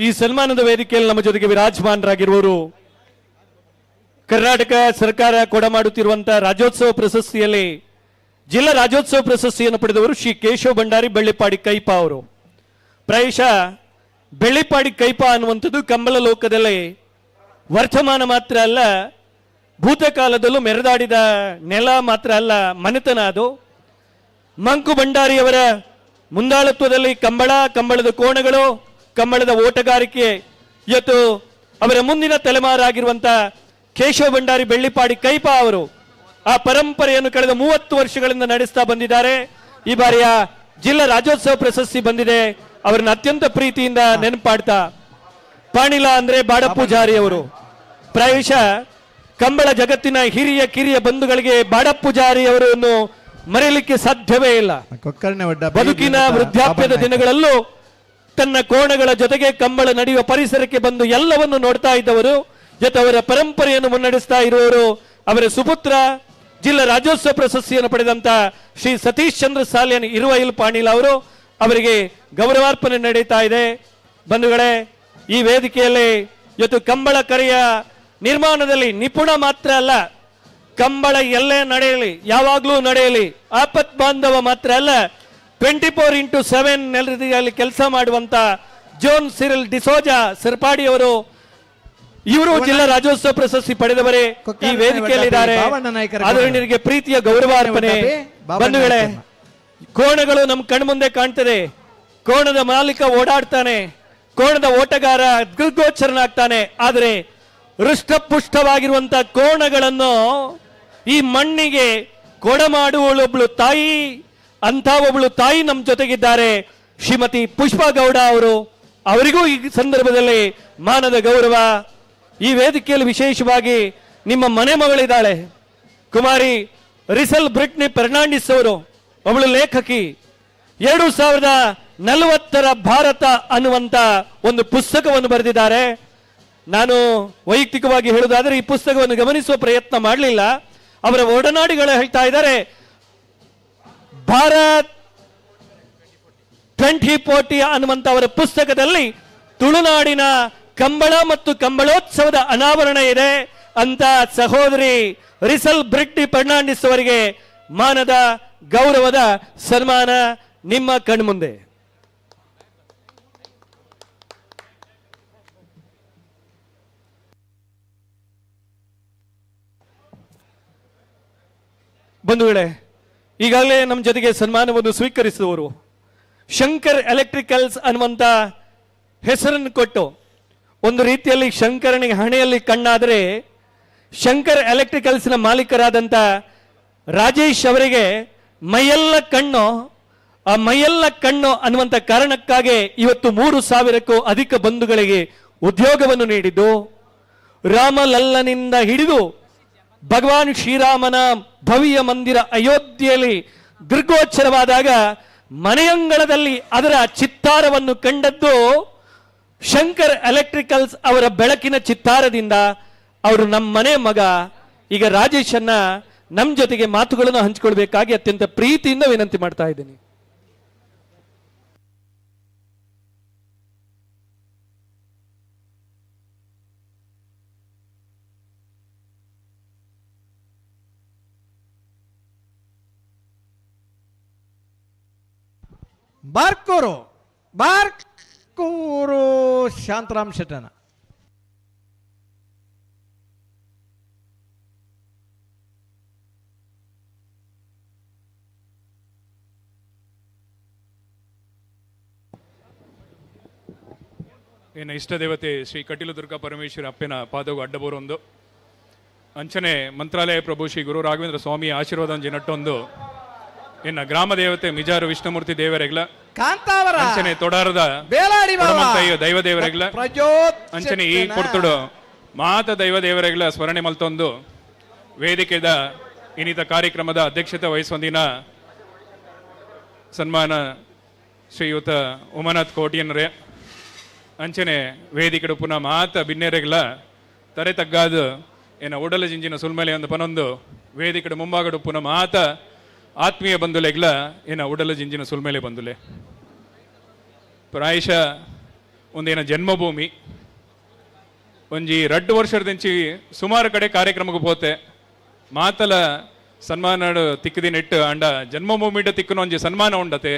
ಈ ಸನ್ಮಾನದ ವೇದಿಕೆಯಲ್ಲಿ ನಮ್ಮ ಜೊತೆಗೆ ವಿರಾಜಮಾನರಾಗಿರುವವರು ಕರ್ನಾಟಕ ಸರ್ಕಾರ ಕೊಡಮಾಡುತ್ತಿರುವಂತಹ ರಾಜ್ಯೋತ್ಸವ ಪ್ರಶಸ್ತಿಯಲ್ಲಿ ಜಿಲ್ಲಾ ರಾಜ್ಯೋತ್ಸವ ಪ್ರಶಸ್ತಿಯನ್ನು ಪಡೆದವರು ಶ್ರೀ ಕೇಶವ ಭಂಡಾರಿ ಬೆಳ್ಳಿಪಾಡಿ ಕೈಪ ಅವರು. ಪ್ರಾಯಶಃ ಬೆಳ್ಳಿಪಾಡಿ ಕೈಪ ಅನ್ನುವಂಥದ್ದು ಕಂಬಳ ಲೋಕದಲ್ಲಿ ವರ್ತಮಾನ ಮಾತ್ರ ಅಲ್ಲ, ಭೂತಕಾಲದಲ್ಲೂ ಮೆರೆದಾಡಿದ ನೆಲ ಮಾತ್ರ ಅಲ್ಲ, ಮನೆತನ ಅದು. ಮಂಕು ಭಂಡಾರಿಯವರ ಮುಂದಾಳತ್ವದಲ್ಲಿ ಕಂಬಳದ ಕೋಣಗಳು, ಕಂಬಳದ ಓಟಗಾರಿಕೆ ಇವತ್ತು ಅವರ ಮುಂದಿನ ತಲೆಮಾರಾಗಿರುವಂಥ ಕೇಶವ ಭಂಡಾರಿ ಬೆಳ್ಳಿಪಾಡಿ ಕೈಪ ಅವರು ಆ ಪರಂಪರೆಯನ್ನು ಕಳೆದ 30 ವರ್ಷಗಳಿಂದ ನಡೆಸ್ತಾ ಬಂದಿದ್ದಾರೆ. ಈ ಬಾರಿಯ ಜಿಲ್ಲಾ ರಾಜ್ಯೋತ್ಸವ ಪ್ರಶಸ್ತಿ ಬಂದಿದೆ. ಅವರನ್ನ ಅತ್ಯಂತ ಪ್ರೀತಿಯಿಂದ ನೆನಪಾಡ್ತಾ, ಪಾಣಿಲ ಅಂದ್ರೆ ಬಾಡಪೂಜಾರಿ ಅವರು. ಪ್ರಾಯಶಃ ಕಂಬಳ ಜಗತ್ತಿನ ಹಿರಿಯ ಕಿರಿಯ ಬಂಧುಗಳಿಗೆ ಬಾಡಪೂಜಾರಿ ಅವರನ್ನು ಮರೆಯಲಿಕ್ಕೆ ಸಾಧ್ಯವೇ ಇಲ್ಲ. ಬದುಕಿನ ವೃದ್ಧಾಪ್ಯದ ದಿನಗಳಲ್ಲೂ ತನ್ನ ಕೋಣಗಳ ಜೊತೆಗೆ ಕಂಬಳ ನಡೆಯುವ ಪರಿಸರಕ್ಕೆ ಬಂದು ಎಲ್ಲವನ್ನು ನೋಡ್ತಾ ಇದ್ದವರು, ಜೊತೆ ಅವರ ಪರಂಪರೆಯನ್ನು ಮುನ್ನಡೆಸ್ತಾ ಇರುವವರು ಅವರ ಸುಪುತ್ರ ಜಿಲ್ಲಾ ರಾಜ್ಯೋತ್ಸವ ಪ್ರಶಸ್ತಿಯನ್ನು ಪಡೆದಂತ ಶ್ರೀ ಸತೀಶ್ ಚಂದ್ರ ಸಾಲ್ಯನ್ ಇರುವೈಲ್ ಪಾಣೀಲ ಅವರು. ಅವರಿಗೆ ಗೌರವಾರ್ಪಣೆ ನಡೀತಾ ಇದೆ. ಬಂಧುಗಳೇ, ಈ ವೇದಿಕೆಯಲ್ಲಿ ಇವತ್ತು ಕಂಬಳ ಕರೆಯ ನಿರ್ಮಾಣದಲ್ಲಿ ನಿಪುಣ ಮಾತ್ರ ಅಲ್ಲ, ಕಂಬಳ ಎಲ್ಲೇ ನಡೆಯಲಿ, ಯಾವಾಗಲೂ ನಡೆಯಲಿ, ಆಪತ್ ಬಾಂಧವ ಮಾತ್ರ ಅಲ್ಲ, 24x7 ನೆಲದಲ್ಲಿ ಕೆಲಸ ಮಾಡುವಂತ ಜೋನ್ ಸಿರಿಲ್ ಡಿಸೋಜಾ ಸರ್ಪಾಡಿ ಅವರು, ಇವರು ಜಿಲ್ಲಾ ರಾಜ್ಯೋತ್ಸವ ಪ್ರಶಸ್ತಿ ಪಡೆದವರೇ ಈ ವೇದಿಕೆಯಲ್ಲಿದ್ದಾರೆ. ಆದರಣೀಯರಿಗೆ ಪ್ರೀತಿಯ ಗೌರವಾರ್ಪಣೆ. ಬಂಧುಗಳೇ, ಕೋಣಗಳು ನಮ್ಮ ಕಣ್ಮುಂದೆ ಕಾಣ್ತದೆ. ಕೋಣದ ಮಾಲೀಕ ಓಡಾಡ್ತಾನೆ, ಕೋಣದ ಓಟಗಾರ ದಿಗ್ಗೋಚರನಾಗ್ತಾನೆ. ಆದರೆ ಹೃಷ್ಟಪುಷ್ಟವಾಗಿರುವಂತ ಕೋಣಗಳನ್ನು ಈ ಮಣ್ಣಿಗೆ ಕೊಡಮಾಡುವಳೊಬ್ಳು ತಾಯಿ, ಅಂತ ಒಬ್ಳು ತಾಯಿ ನಮ್ಮ ಜೊತೆಗಿದ್ದಾರೆ, ಶ್ರೀಮತಿ ಪುಷ್ಪಾ ಗೌಡ ಅವರು. ಅವರಿಗೂ ಈ ಸಂದರ್ಭದಲ್ಲಿ ಮಾನದ ಗೌರವ. ಈ ವೇದಿಕೆಯಲ್ಲಿ ವಿಶೇಷವಾಗಿ ನಿಮ್ಮ ಮನೆ ಮಗಳಿದ್ದಾಳೆ, ಕುಮಾರಿ ರಿಸಲ್ ಬ್ರಿಟ್ನಿ ಫೆರ್ನಾಂಡಿಸ್ ಅವರು, ಅವಳು ಲೇಖಕಿ. 2040 ಭಾರತ ಅನ್ನುವಂತ ಒಂದು ಪುಸ್ತಕವನ್ನು ಬರೆದಿದ್ದಾರೆ. ನಾನು ವೈಯಕ್ತಿಕವಾಗಿ ಹೇಳುವುದಾದರೆ ಈ ಪುಸ್ತಕವನ್ನು ಗಮನಿಸುವ ಪ್ರಯತ್ನ ಮಾಡಲಿಲ್ಲ. ಅವರ ಒಡನಾಡಿಗಳು ಹೇಳ್ತಾ ಇದ್ದಾರೆ, ಭಾರತ್ 2040 ಅನ್ನುವಂತ ಅವರ ಪುಸ್ತಕದಲ್ಲಿ ತುಳುನಾಡಿನ ಕಂಬಳ ಮತ್ತು ಕಂಬಳೋತ್ಸವದ ಅನಾವರಣ ಇದೆ ಅಂತ ಸಹೋದರಿ ರಿಸಲ್ ಬ್ರಿಟ್ನಿ ಫೆರ್ನಾಂಡಿಸ್ ಅವರಿಗೆ ಮಾನದ ಗೌರವದ ಸನ್ಮಾನ ನಿಮ್ಮ ಕಣ್ಮುಂದೆ. ಬಂಧುಗಳೇ, ಈಗಾಗಲೇ ನಮ್ಮ ಜೊತೆಗೆ ಸನ್ಮಾನವನ್ನು ಸ್ವೀಕರಿಸಿದವರು ಶಂಕರ್ ಎಲೆಕ್ಟ್ರಿಕಲ್ಸ್ ಅನ್ನುವಂತ ಹೆಸರನ್ನು ಕೊಟ್ಟು, ಒಂದು ರೀತಿಯಲ್ಲಿ ಶಂಕರನಿಗೆ ಹಣೆಯಲ್ಲಿ ಕಣ್ಣಾದರೆ ಶಂಕರ್ ಎಲೆಕ್ಟ್ರಿಕಲ್ಸ್ನ ಮಾಲೀಕರಾದಂಥ ರಾಜೇಶ್ ಅವರಿಗೆ ಮೈಯೆಲ್ಲ ಕಣ್ಣು, ಆ ಮೈಯೆಲ್ಲ ಕಣ್ಣು ಅನ್ನುವಂಥ ಕಾರಣಕ್ಕಾಗಿ ಇವತ್ತು 3,000ಕ್ಕೂ ಅಧಿಕ ಬಂಧುಗಳಿಗೆ ಉದ್ಯೋಗವನ್ನು ನೀಡಿದ್ದು, ರಾಮಲಲ್ಲನಿಂದ ಹಿಡಿದು ಭಗವಾನ್ ಶ್ರೀರಾಮನ ಭವ್ಯ ಮಂದಿರ ಅಯೋಧ್ಯೆಯಲ್ಲಿ ದೀರ್ಘೋಚ್ಚರವಾದಾಗ ಮನೆಯಂಗಳದಲ್ಲಿ ಅದರ ಚಿತ್ತಾರವನ್ನು ಕಂಡದ್ದು ಶಂಕರ್ ಎಲೆಕ್ಟ್ರಿಕಲ್ಸ್ ಅವರ ಬೆಳಕಿನ ಚಿತ್ತಾರದಿಂದ. ಅವರು ನಮ್ಮ ಮನೆ ಮಗ. ಈಗ ರಾಜೇಶನ್ನ ನಮ್ಮ ಜೊತೆಗೆ ಮಾತುಗಳನ್ನು ಹಂಚಿಕೊಳ್ಬೇಕಾಗಿ ಅತ್ಯಂತ ಪ್ರೀತಿಯಿಂದ ವಿನಂತಿ ಮಾಡ್ತಾ ಇದ್ದೀನಿ. ಬಾರ್ಕೂರು ಶಾಂತರಾಮ್ ಶೆಟ್ಟನ. ಏನ ಇಷ್ಟ ದೇವತೆ ಶ್ರೀ ಕಟೀಲು ದುರ್ಗಾ ಪರಮೇಶ್ವರಿ ಅಪ್ಪನ ಪಾದವು ಅಡ್ಡಬೋರೊಂದು ಅಂಚನೆ ಮಂತ್ರಾಲಯ ಪ್ರಭು ಶ್ರೀ ಗುರು ರಾಘವೇಂದ್ರ ಸ್ವಾಮಿ ಆಶೀರ್ವಾದ ನಟ್ಟೊಂದು ಇನ್ನ ಗ್ರಾಮ ದೇವತೆ ಮಿಜಾರು ವಿಷ್ಣುಮೂರ್ತಿ ದೇವರೆಗ್ಲ ಅಂಚನೆ ತೊಡಾರದ ದೈವ ದೇವರೆಗ್ಲ ಅಂಚನೆ ಈ ಕೊಡ್ತುಡು ಮಾತ ದೈವ ದೇವರೆಗ್ಲ ಸ್ಮರಣೆ ಮಲ್ತೊಂದು ವೇದಿಕೆದ ಇನ್ನಿತ ಕಾರ್ಯಕ್ರಮದ ಅಧ್ಯಕ್ಷತೆ ವಹಿಸೊಂದಿನ ಸನ್ಮಾನ ಶ್ರೀಯುತ ಉಮಾನಾಥ್ ಕೋಟಿಯನ್ರೆ ಅಂಚನೆ ವೇದಿಕೆ ಪುನಃ ಮಾತ ಬಿನ್ನೆರೆಗ್ಲ ತರೆ ತಗ್ಗಾದ ಏನ ಉಡಲ ಜಿಂಜಿನ ಸುಲ್ಮೇಲೆ ಒಂದು ಪನೊಂದು ವೇದಿಕಡೆ ಮುಂಭಾಗಡು ಪುನಃ ಮಾತ ಆತ್ಮೀಯ ಬಂಧುಲೆಗ್ಲ ಏನ ಉಡಲ ಜಿಂಜಿನ ಸುಲ್ಮೇಲೆ ಬಂಧುಲೆ ಪ್ರಾಯಶಃ ಒಂದೇನ ಜನ್ಮಭೂಮಿ ಒಂಜಿ 2 ವರ್ಷದಂಚಿ ಸುಮಾರು ಕಡೆ ಕಾರ್ಯಕ್ರಮಕ್ಕೆ ಪೋತೆ ಮಾತಲ ಸನ್ಮಾನ ತಿಕ್ಕದಿ ನೆಟ್ಟು ಅಂಡ ಜನ್ಮಭೂಮಿಡ ತಿಕ್ಕನ ಒಂಜಿ ಸನ್ಮಾನ ಉಂಡತೆ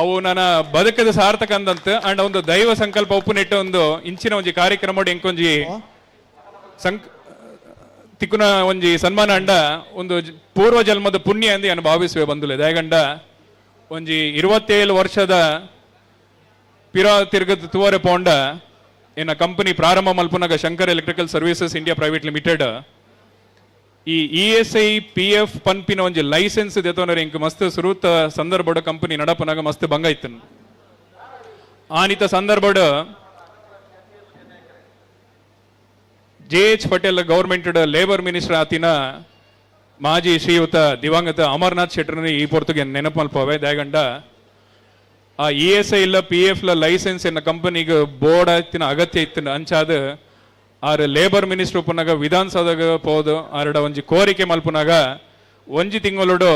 ಅವು ನನ್ನ ಬದುಕದ ಸಾರ್ಥಕ ಅಂದಂತ ಅಂಡ ಒಂದು ದೈವ ಸಂಕಲ್ಪ ಉಪ್ಪು ನೆಟ್ಟು ಒಂದು ಇಂಚಿನ ಒಂಜಿ ಕಾರ್ಯಕ್ರಮ ಎಂಕೊಂಜಿ ತಿಕ್ಕುನ ಒಂಜಿ ಸನ್ಮಾನ ಅಂಡ ಒಂದು ಪೂರ್ವ ಜನ್ಮದ ಪುಣ್ಯ ಎಂದು ನಾನು ಭಾವಿಸುವೆ ಬಂದುಲೆ ದಯಗಂಡ ಒಂಜಿ 27 ವರ್ಷದ ಪಿರ ತಿರುಗದ ತೂವರೆ ಪೋಂಡ ಏನ ಕಂಪನಿ ಪ್ರಾರಂಭ ಮಲ್ಪುನಾಗ Shankar electrical services India private limited ಈ ESI PF ಪನ್ಪಿನ ಒಂಜಿ ಲೈಸೆನ್ಸ್ ದೆತೋನರೆ ಇಂಕ್ ಮಸ್ತ್ ಸುರೂತ ಸಂದರ್ಭಡ ಕಂಪನಿ ನಡಪನಾಗ ಮಸ್ತ್ ಭಂಗ ಇತ್ತನ್ ಆನಿತ ಸಂದರ್ಭಡ JH Patel government labour minister ಆತಿನ ಮಾಜಿ ಶ್ರೀಯುತ ದಿವಂಗತ ಅಮರ್ನಾಥ್ ಶೆಟ್ಟರ್ನ ಈ ಪೊರ್ತುಗೆ ನೆನಪು ಮಲ್ಪವೆ ದಯಗಂಡ ಆ ESI ಇಲ್ಲ PF ಲೈಸೆನ್ಸ್ ಎನ್ನ ಕಂಪನಿಗೆ ಬೋರ್ಡ್ ಆಯ್ತಿನ ಅಗತ್ಯ ಇತ್ತಿನ ಅಂಚಾದ ಆರ್ ಲೇಬರ್ ಮಿನಿಸ್ಟರ್ ಉಪ್ಪನಾಗ ವಿಧಾನಸೌಧಗ ಪೋದು ಆರಡ ಒಂಜಿ ಕೋರಿಕೆ ಮಲ್ಪುನಾಗ ಒಂಜಿ ತಿಂಗಳೋಡು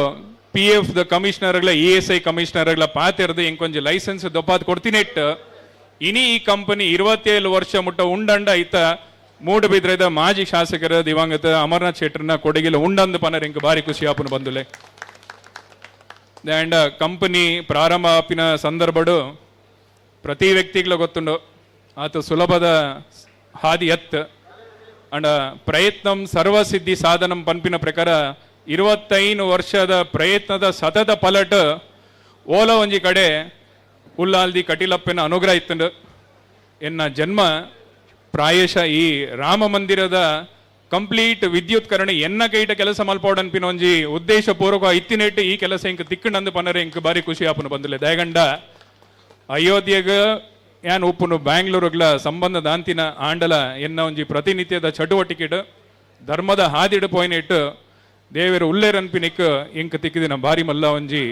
PF ದ ಕಮಿಷನರ್ಗಳ ESI ಕಮಿಷನರ್ಗಳ ಪಾತೆರ್ದು ಇಂಕೊಂಜಿ ಲೈಸೆನ್ಸ್ ದೊಪ್ಪಾದ್ ಕೊಡ್ತೀನಿ ಇಟ್ಟು ಇನಿ ಈ ಕಂಪನಿ 27 ವರ್ಷ ಮುಟ್ಟ ಉಂಡಂಡ ಐತ ಮೂಡಬಿದ್ರೆದ ಮಾಜಿ ಶಾಸಕರ ದಿವಂಗತ ಅಮರ್ನಾಥ್ ಶೆಟ್ಟರ್ನ ಕೊಡಗಿಲ ಉಂಡಂದು ಪನರ್ ಇಂಕ ಬಾರಿ ಖುಷಿ ಆಪುನ ಬಂದುಲೆ ಅಂಡ್ ಕಂಪನಿ ಪ್ರಾರಂಭ ಆಪಿನ ಸಂದರ್ಭಡು ಪ್ರತಿ ವ್ಯಕ್ತಿಗಳ ಗೊತ್ತುಂಡು ಆತ ಸುಲಭದ ಹಾದಿ ಎತ್ ಅಂಡ ಪ್ರಯತ್ನಂ ಸರ್ವಸಿದ್ಧಿ ಸಾಧನಂ ಪನ್ಪಿನ ಪ್ರಕಾರ 25 ವರ್ಷದ ಪ್ರಯತ್ನದ ಸತತ ಪಲಟ್ ಓಲ ಒಂಜಿ ಕಡೆ ಉಲ್ಲಾಲ್ದಿ ಕಟೀಲಪ್ಪನ ಅನುಗ್ರಹ ಇತ್ತಂಡು ಎನ್ನ ಜನ್ಮ ಪ್ರಾಯಶಃ ಈ ರಾಮ ಮಂದಿರದ ಕಂಪ್ಲೀಟ್ ವಿದ್ಯುತ್ಕರಣ ಎನ್ನ ಕೈಟ ಕೆಲಸ ಮಲ್ಪೋಡನ್ಪಿನ ಒಂಜಿ ಉದ್ದೇಶ ಪೂರ್ವಕ ಇತ್ತಿನೆಟ್ಟು ಈ ಕೆಲಸ ಇಂಕ ತಿಕ್ಕಂಡು ಪನರೆ ಇಂಕ ಬಾರಿ ಖುಷಿ ಆಪುನು ಬಂದುಲೆ ದಯಗಂಡ ಅಯೋಧ್ಯೆಗ ಏನ್ ಉಪ್ಪುನು ಬ್ಯಾಂಗ್ಳೂರುಗ್ಲ ಸಂಬಂಧ ದಾಂತಿನ ಆಂಡಲ ಎನ್ನ ಒಂಜಿ ಪ್ರತಿನಿತ್ಯದ ಚಟುವಟಿಕೆಡು ಧರ್ಮದ ಹಾದಿಡು ಪೋಯ್ನಿಟ್ಟು ದೇವರು ಉಲ್ಲೇರನ್ಪಿನಿಕ್ ಇಂಕ ತಿಕ್ಕಿದಿನ ಬಾರಿ ಮಲ್ಲ ಒಂಜಿ